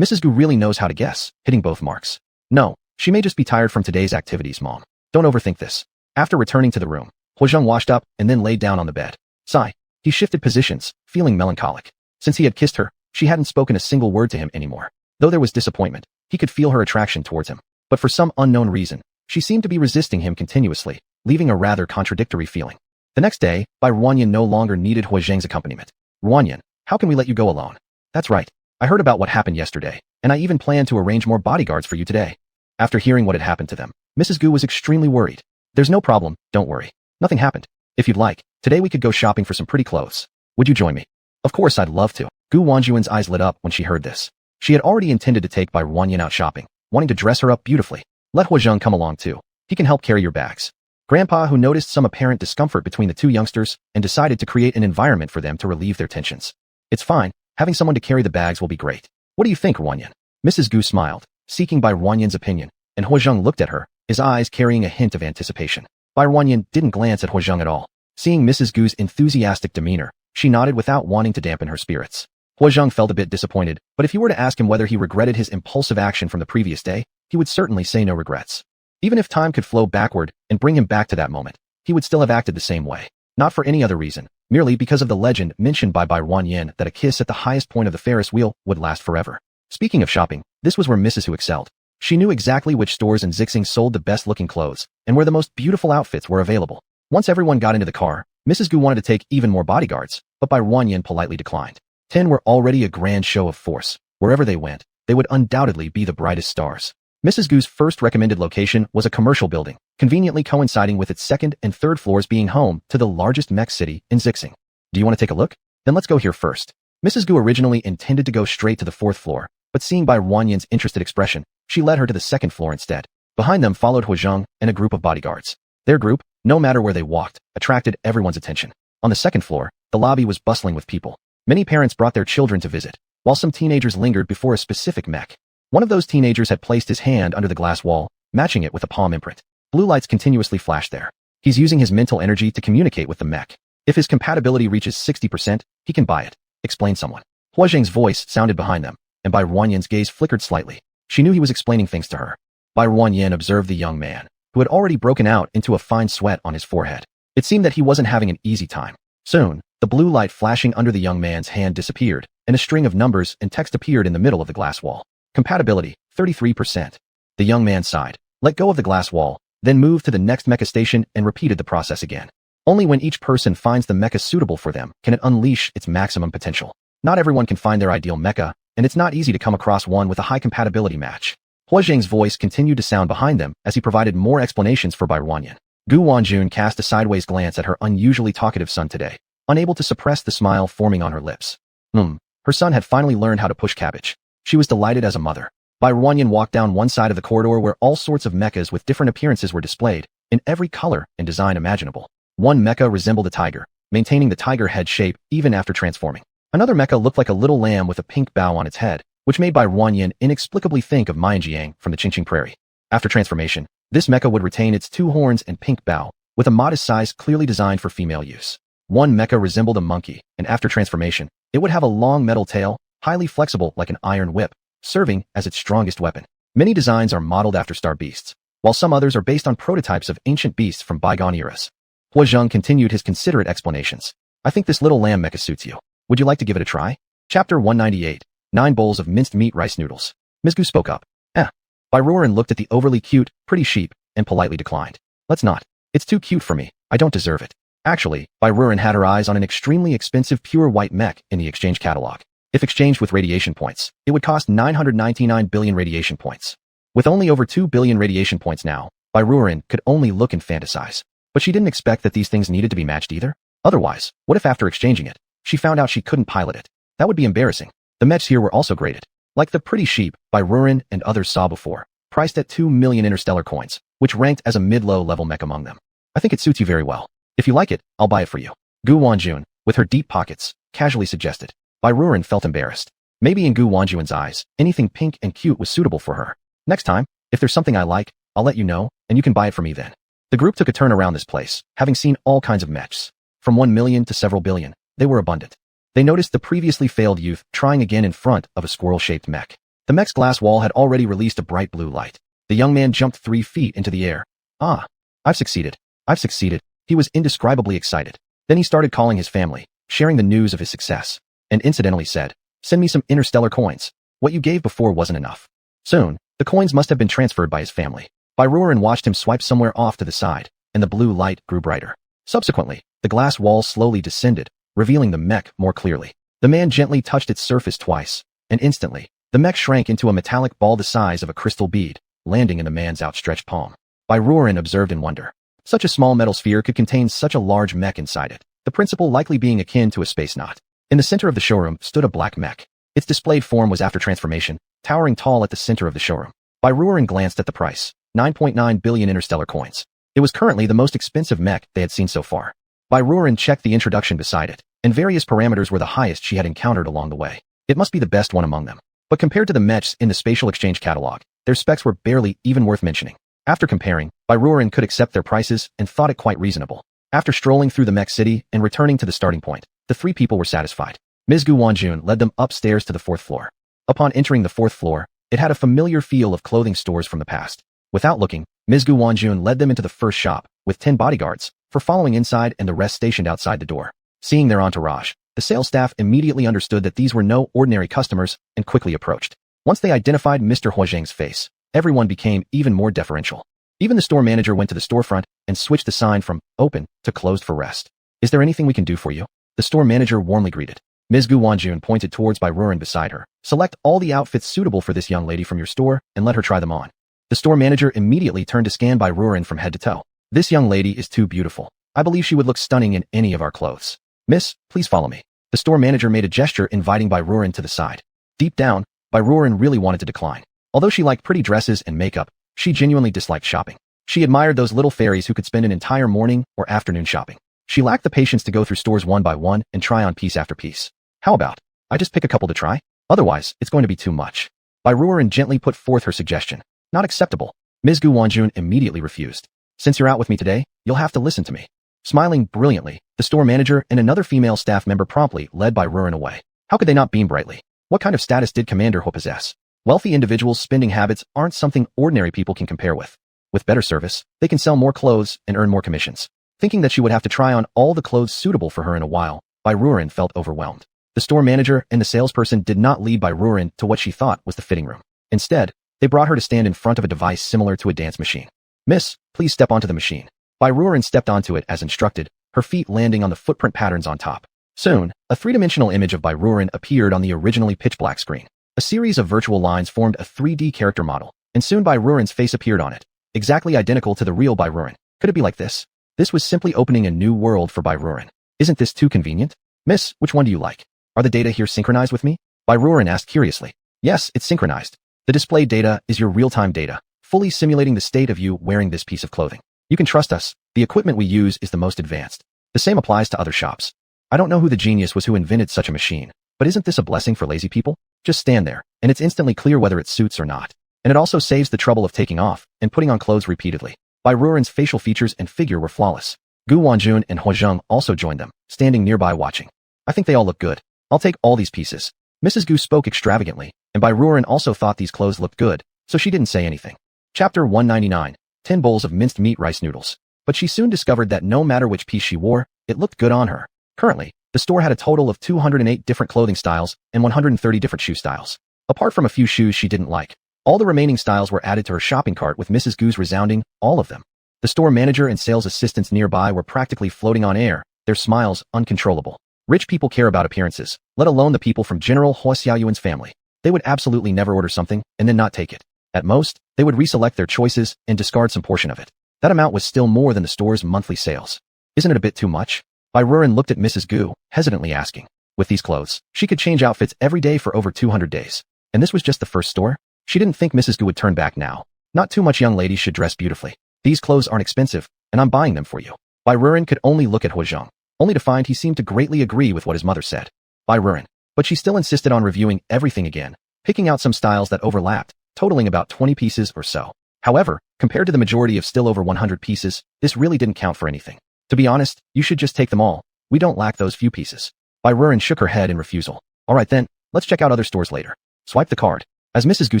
Mrs. Gu really knows how to guess, hitting both marks. No, she may just be tired from today's activities, Mom. Don't overthink this. After returning to the room, Huazheng washed up and then laid down on the bed. Sigh. He shifted positions, feeling melancholic. Since he had kissed her, she hadn't spoken a single word to him anymore. Though there was disappointment, he could feel her attraction towards him. But for some unknown reason, she seemed to be resisting him continuously, leaving a rather contradictory feeling. The next day, Bai Wanyan no longer needed Huazheng's accompaniment. "Wanyan, how can we let you go alone?" "That's right. I heard about what happened yesterday, and I even plan to arrange more bodyguards for you today." After hearing what had happened to them, Mrs. Gu was extremely worried. "There's no problem, don't worry. Nothing happened. If you'd like, today we could go shopping for some pretty clothes. Would you join me?" "Of course I'd love to." Gu Wanjuan's eyes lit up when she heard this. She had already intended to take Bai Wanyan out shopping, wanting to dress her up beautifully. "Let Huazheng come along too. He can help carry your bags." Grandpa, who noticed some apparent discomfort between the two youngsters and decided to create an environment for them to relieve their tensions. "It's fine. Having someone to carry the bags will be great. What do you think, Wanyan?" Mrs. Gu smiled, seeking Bai Wanyan's opinion, and Huazheng looked at her, his eyes carrying a hint of anticipation. Bai Wanyan didn't glance at Huazheng at all. Seeing Mrs. Gu's enthusiastic demeanor, she nodded without wanting to dampen her spirits. Huazheng felt a bit disappointed, but if you were to ask him whether he regretted his impulsive action from the previous day, he would certainly say no regrets. Even if time could flow backward and bring him back to that moment, he would still have acted the same way. Not for any other reason, merely because of the legend mentioned by Bai Wanyan that a kiss at the highest point of the Ferris wheel would last forever. Speaking of shopping, this was where Mrs. Hu excelled. She knew exactly which stores in Zixing sold the best-looking clothes, and where the most beautiful outfits were available. Once everyone got into the car, Mrs. Gu wanted to take even more bodyguards, but Bai Wanyan politely declined. 10 were already a grand show of force. Wherever they went, they would undoubtedly be the brightest stars. Mrs. Gu's first recommended location was a commercial building, conveniently coinciding with its second and third floors being home to the largest mech city in Zixing. "Do you want to take a look? Then let's go here first." Mrs. Gu originally intended to go straight to the 4th floor, but seeing Bai Wanyan's interested expression, she led her to the 2nd floor instead. Behind them followed Huazheng and a group of bodyguards. Their group, no matter where they walked, attracted everyone's attention. On the 2nd floor, the lobby was bustling with people. Many parents brought their children to visit, while some teenagers lingered before a specific mech. One of those teenagers had placed his hand under the glass wall, matching it with a palm imprint. Blue lights continuously flashed there. He's using his mental energy to communicate with the mech. If his compatibility reaches 60%, he can buy it, explained someone. Huazheng's voice sounded behind them, and Bai Wanyan's gaze flickered slightly. She knew he was explaining things to her. Bai Wanyan observed the young man, who had already broken out into a fine sweat on his forehead. It seemed that he wasn't having an easy time. Soon, the blue light flashing under the young man's hand disappeared, and a string of numbers and text appeared in the middle of the glass wall. Compatibility, 33%. The young man sighed. let go of the glass wall, then moved to the next mecha station and repeated the process again. Only when each person finds the mecha suitable for them can it unleash its maximum potential. Not everyone can find their ideal mecha, and it's not easy to come across one with a high compatibility match. Hua Zheng's voice continued to sound behind them as he provided more explanations for Bai Ruanyan. Gu Wanjun cast a sideways glance at her unusually talkative son today, unable to suppress the smile forming on her lips. Her son had finally learned how to push cabbage. She was delighted as a mother. Bai Ruanyan walked down one side of the corridor where all sorts of mechas with different appearances were displayed, in every color and design imaginable. One mecha resembled a tiger, maintaining the tiger head shape even after transforming. Another mecha looked like a little lamb with a pink bow on its head, which made Bai Ruanyan inexplicably think of Mianjiang from the Qingqing Prairie. After transformation, this mecha would retain its two horns and pink bow, with a modest size clearly designed for female use. One mecha resembled a monkey, and after transformation, it would have a long metal tail, highly flexible like an iron whip, serving as its strongest weapon. Many designs are modeled after star beasts, while some others are based on prototypes of ancient beasts from bygone eras. Hua Zheng continued his considerate explanations. I think this little lamb mecha suits you. Would you like to give it a try? Chapter 198. 9 bowls of minced meat rice noodles. Ms. Gu spoke up. Bai Ruanyan looked at the overly cute, pretty sheep, and politely declined. Let's not. It's too cute for me. I don't deserve it. Actually, Bai Ruanyan had her eyes on an extremely expensive pure white mech in the exchange catalog. If exchanged with radiation points, it would cost 999 billion radiation points. With only over 2 billion radiation points now, Bai Ruanyan could only look and fantasize. But she didn't expect that these things needed to be matched either. Otherwise, what if after exchanging it, she found out she couldn't pilot it? That would be embarrassing. The mechs here were also graded. Like the pretty sheep Bai Ruanyan and others saw before, priced at 2 million interstellar coins, which ranked as a mid-low level mech among them. I think it suits you very well. If you like it, I'll buy it for you. Gu Wanjun, with her deep pockets, casually suggested. Bai Ruanyan felt embarrassed. Maybe in Gu Wanjun's eyes, anything pink and cute was suitable for her. Next time, if there's something I like, I'll let you know, and you can buy it for me then. The group took a turn around this place, having seen all kinds of mechs. From 1 million to several billion, they were abundant. They noticed the previously failed youth trying again in front of a squirrel-shaped mech. The mech's glass wall had already released a bright blue light. The young man jumped 3 feet into the air. I've succeeded. I've succeeded. He was indescribably excited. Then he started calling his family, sharing the news of his success, and incidentally said, send me some interstellar coins. What you gave before wasn't enough. Soon, the coins must have been transferred by his family. Bai Ruanyan watched him swipe somewhere off to the side, and the blue light grew brighter. Subsequently, the glass wall slowly descended, revealing the mech more clearly. The man gently touched its surface twice, and instantly, the mech shrank into a metallic ball the size of a crystal bead, landing in the man's outstretched palm. Bai Ruanyan observed in wonder. Such a small metal sphere could contain such a large mech inside it, the principle likely being akin to a space knot. In the center of the showroom stood a black mech. Its displayed form was after transformation, towering tall at the center of the showroom. Bai Ruanyan glanced at the price, 9.9 billion interstellar coins. It was currently the most expensive mech they had seen so far. Bai Ruanyan checked the introduction beside it, and various parameters were the highest she had encountered along the way. It must be the best one among them. But compared to the mechs in the spatial exchange catalog, their specs were barely even worth mentioning. After comparing, Bai Ruanyan could accept their prices and thought it quite reasonable. After strolling through the mech city and returning to the starting point, the 3 people were satisfied. Ms. Gu Wanjun led them upstairs to the 4th floor. Upon entering the 4th floor, it had a familiar feel of clothing stores from the past. Without looking, Ms. Gu Wanjun led them into the first shop, with 10 bodyguards, for following inside and the rest stationed outside the door. Seeing their entourage, the sales staff immediately understood that these were no ordinary customers and quickly approached. Once they identified Mr. Hua Zheng's face, everyone became even more deferential. Even the store manager went to the storefront and switched the sign from open to closed for rest. Is there anything we can do for you? The store manager warmly greeted. Ms. Gu Wanjun pointed towards Bai Ruanyan beside her. Select all the outfits suitable for this young lady from your store and let her try them on. The store manager immediately turned to scan Bai Ruanyan from head to toe. This young lady is too beautiful. I believe she would look stunning in any of our clothes. Miss, please follow me. The store manager made a gesture inviting Bai Ruanyan to the side. Deep down, Bai Ruanyan really wanted to decline. Although she liked pretty dresses and makeup, she genuinely disliked shopping. She admired those little fairies who could spend an entire morning or afternoon shopping. She lacked the patience to go through stores one by one and try on piece after piece. How about, I just pick a couple to try? Otherwise, it's going to be too much. Bai Ruanyan gently put forth her suggestion. Not acceptable. Ms. Gu Wanjun immediately refused. Since you're out with me today, you'll have to listen to me. Smiling brilliantly, the store manager and another female staff member promptly led Bai Ruanyan away. How could they not beam brightly? What kind of status did Commander Hua possess? Wealthy individuals' spending habits aren't something ordinary people can compare with. With better service, they can sell more clothes and earn more commissions. Thinking that she would have to try on all the clothes suitable for her in a while, Bai Ruanyan felt overwhelmed. The store manager and the salesperson did not lead Bai Ruanyan to what she thought was the fitting room. Instead, They brought her to stand in front of a device similar to a dance machine. Miss, please step onto the machine. Barren stepped onto it as instructed, her feet landing on the footprint patterns on top. Soon, a three-dimensional image of Barren appeared on the originally pitch-black screen. A series of virtual lines formed a 3D character model, and soon Barren's face appeared on it, exactly identical to the real Barren. Could it be like this? This was simply opening a new world for Barren. Isn't this too convenient? Miss, which one do you like? Are the data here synchronized with me? Barren asked curiously. Yes, it's synchronized. The displayed data is your real-time data, fully simulating the state of you wearing this piece of clothing. You can trust us. The equipment we use is the most advanced. The same applies to other shops. I don't know who the genius was who invented such a machine, but isn't this a blessing for lazy people? Just stand there, and it's instantly clear whether it suits or not. And it also saves the trouble of taking off and putting on clothes repeatedly. Barren's facial features and figure were flawless. Gu Wanjun and Huozheng also joined them, standing nearby watching. I think they all look good. I'll take all these pieces. Mrs. Gu spoke extravagantly, and Barren also thought these clothes looked good, so she didn't say anything. Chapter 199, 10 bowls of minced meat rice noodles. But she soon discovered that no matter which piece she wore, it looked good on her. Currently, the store had a total of 208 different clothing styles and 130 different shoe styles. Apart from a few shoes she didn't like, all the remaining styles were added to her shopping cart with Mrs. Gu's resounding, all of them. The store manager and sales assistants nearby were practically floating on air, their smiles uncontrollable. Rich people care about appearances, let alone the people from General Hua Xiaoyuan's family. They would absolutely never order something and then not take it. At most, they would reselect their choices and discard some portion of it. That amount was still more than the store's monthly sales. Isn't it a bit too much? Barren looked at Mrs. Gu, hesitantly asking. With these clothes, she could change outfits every day for over 200 days. And this was just the first store? She didn't think Mrs. Gu would turn back now. Not too much young ladies should dress beautifully. These clothes aren't expensive, and I'm buying them for you. Barren could only look at Huozheng, only to find he seemed to greatly agree with what his mother said. Barren. But she still insisted on reviewing everything again, picking out some styles that overlapped, totaling about 20 pieces or so. However, compared to the majority of still over 100 pieces, this really didn't count for anything. To be honest, you should just take them all. We don't lack those few pieces. Barren shook her head in refusal. All right then, let's check out other stores later. Swipe the card. As Mrs. Gu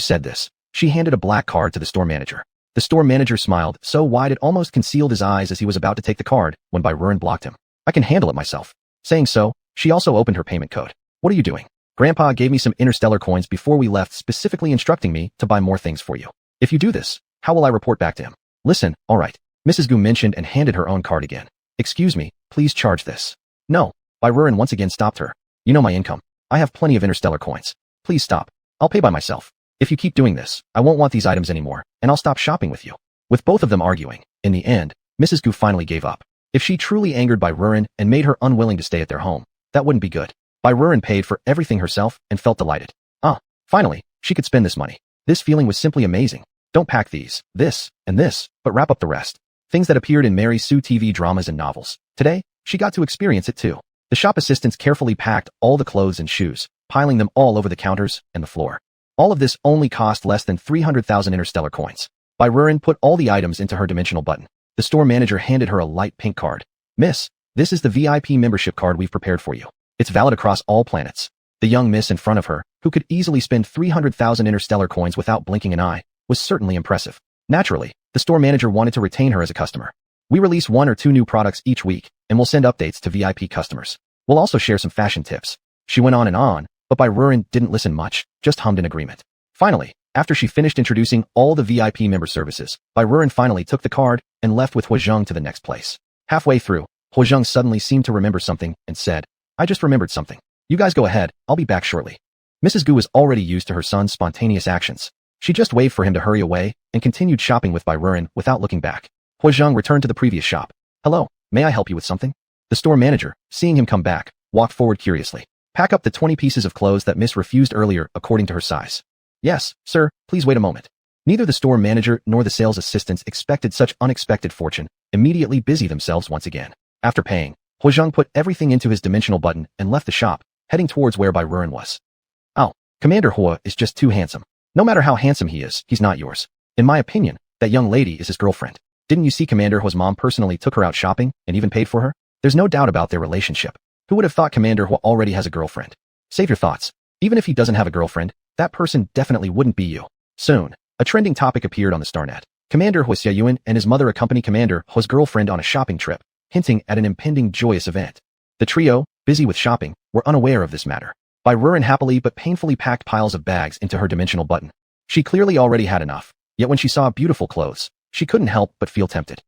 said this, she handed a black card to the store manager. The store manager smiled so wide it almost concealed his eyes as he was about to take the card when Barren blocked him. I can handle it myself. Saying so, she also opened her payment code. What are you doing? Grandpa gave me some interstellar coins before we left, specifically instructing me to buy more things for you. If you do this, how will I report back to him? Listen, all right. Mrs. Gu mentioned and handed her own card again. Excuse me, please charge this. No. Barren once again stopped her. You know my income. I have plenty of interstellar coins. Please stop. I'll pay by myself. If you keep doing this, I won't want these items anymore, and I'll stop shopping with you. With both of them arguing, in the end, Mrs. Gu finally gave up. If she truly angered Barren and made her unwilling to stay at their home, that wouldn't be good. Barren paid for everything herself and felt delighted. Finally, she could spend this money. This feeling was simply amazing. Don't pack these, this, and this, but wrap up the rest. Things that appeared in Mary Sue TV dramas and novels. Today, she got to experience it too. The shop assistants carefully packed all the clothes and shoes, piling them all over the counters and the floor. All of this only cost less than 300,000 interstellar coins. Barren put all the items into her dimensional button. The store manager handed her a light pink card. Miss, this is the VIP membership card we've prepared for you. It's valid across all planets. The young miss in front of her, who could easily spend 300,000 interstellar coins without blinking an eye, was certainly impressive. Naturally, the store manager wanted to retain her as a customer. We release 1 or 2 new products each week, and we'll send updates to VIP customers. We'll also share some fashion tips. She went on, but Barren didn't listen much, just hummed in agreement. Finally, after she finished introducing all the VIP member services, Barren finally took the card and left with Huozheng to the next place. Halfway through, Huozheng suddenly seemed to remember something and said, I just remembered something. You guys go ahead, I'll be back shortly. Mrs. Gu was already used to her son's spontaneous actions. She just waved for him to hurry away and continued shopping with Barren without looking back. Huozheng returned to the previous shop. Hello, may I help you with something? The store manager, seeing him come back, walked forward curiously. Pack up the 20 pieces of clothes that Miss refused earlier according to her size. Yes, sir, please wait a moment. Neither the store manager nor the sales assistants expected such unexpected fortune, immediately busy themselves once again. After paying, Huozheng put everything into his dimensional button and left the shop, heading towards where Barren was. Oh, Commander Hua is just too handsome. No matter how handsome he is, he's not yours. In my opinion, that young lady is his girlfriend. Didn't you see Commander Hua's mom personally took her out shopping and even paid for her? There's no doubt about their relationship. Who would have thought Commander Hua already has a girlfriend? Save your thoughts. Even if he doesn't have a girlfriend, that person definitely wouldn't be you. Soon, a trending topic appeared on the Starnet. Commander Hua Xiaoyuan and his mother accompany Commander Hua's girlfriend on a shopping trip, hinting at an impending joyous event. The trio, busy with shopping, were unaware of this matter. Barren happily but painfully packed piles of bags into her dimensional button. She clearly already had enough, yet when she saw beautiful clothes, she couldn't help but feel tempted.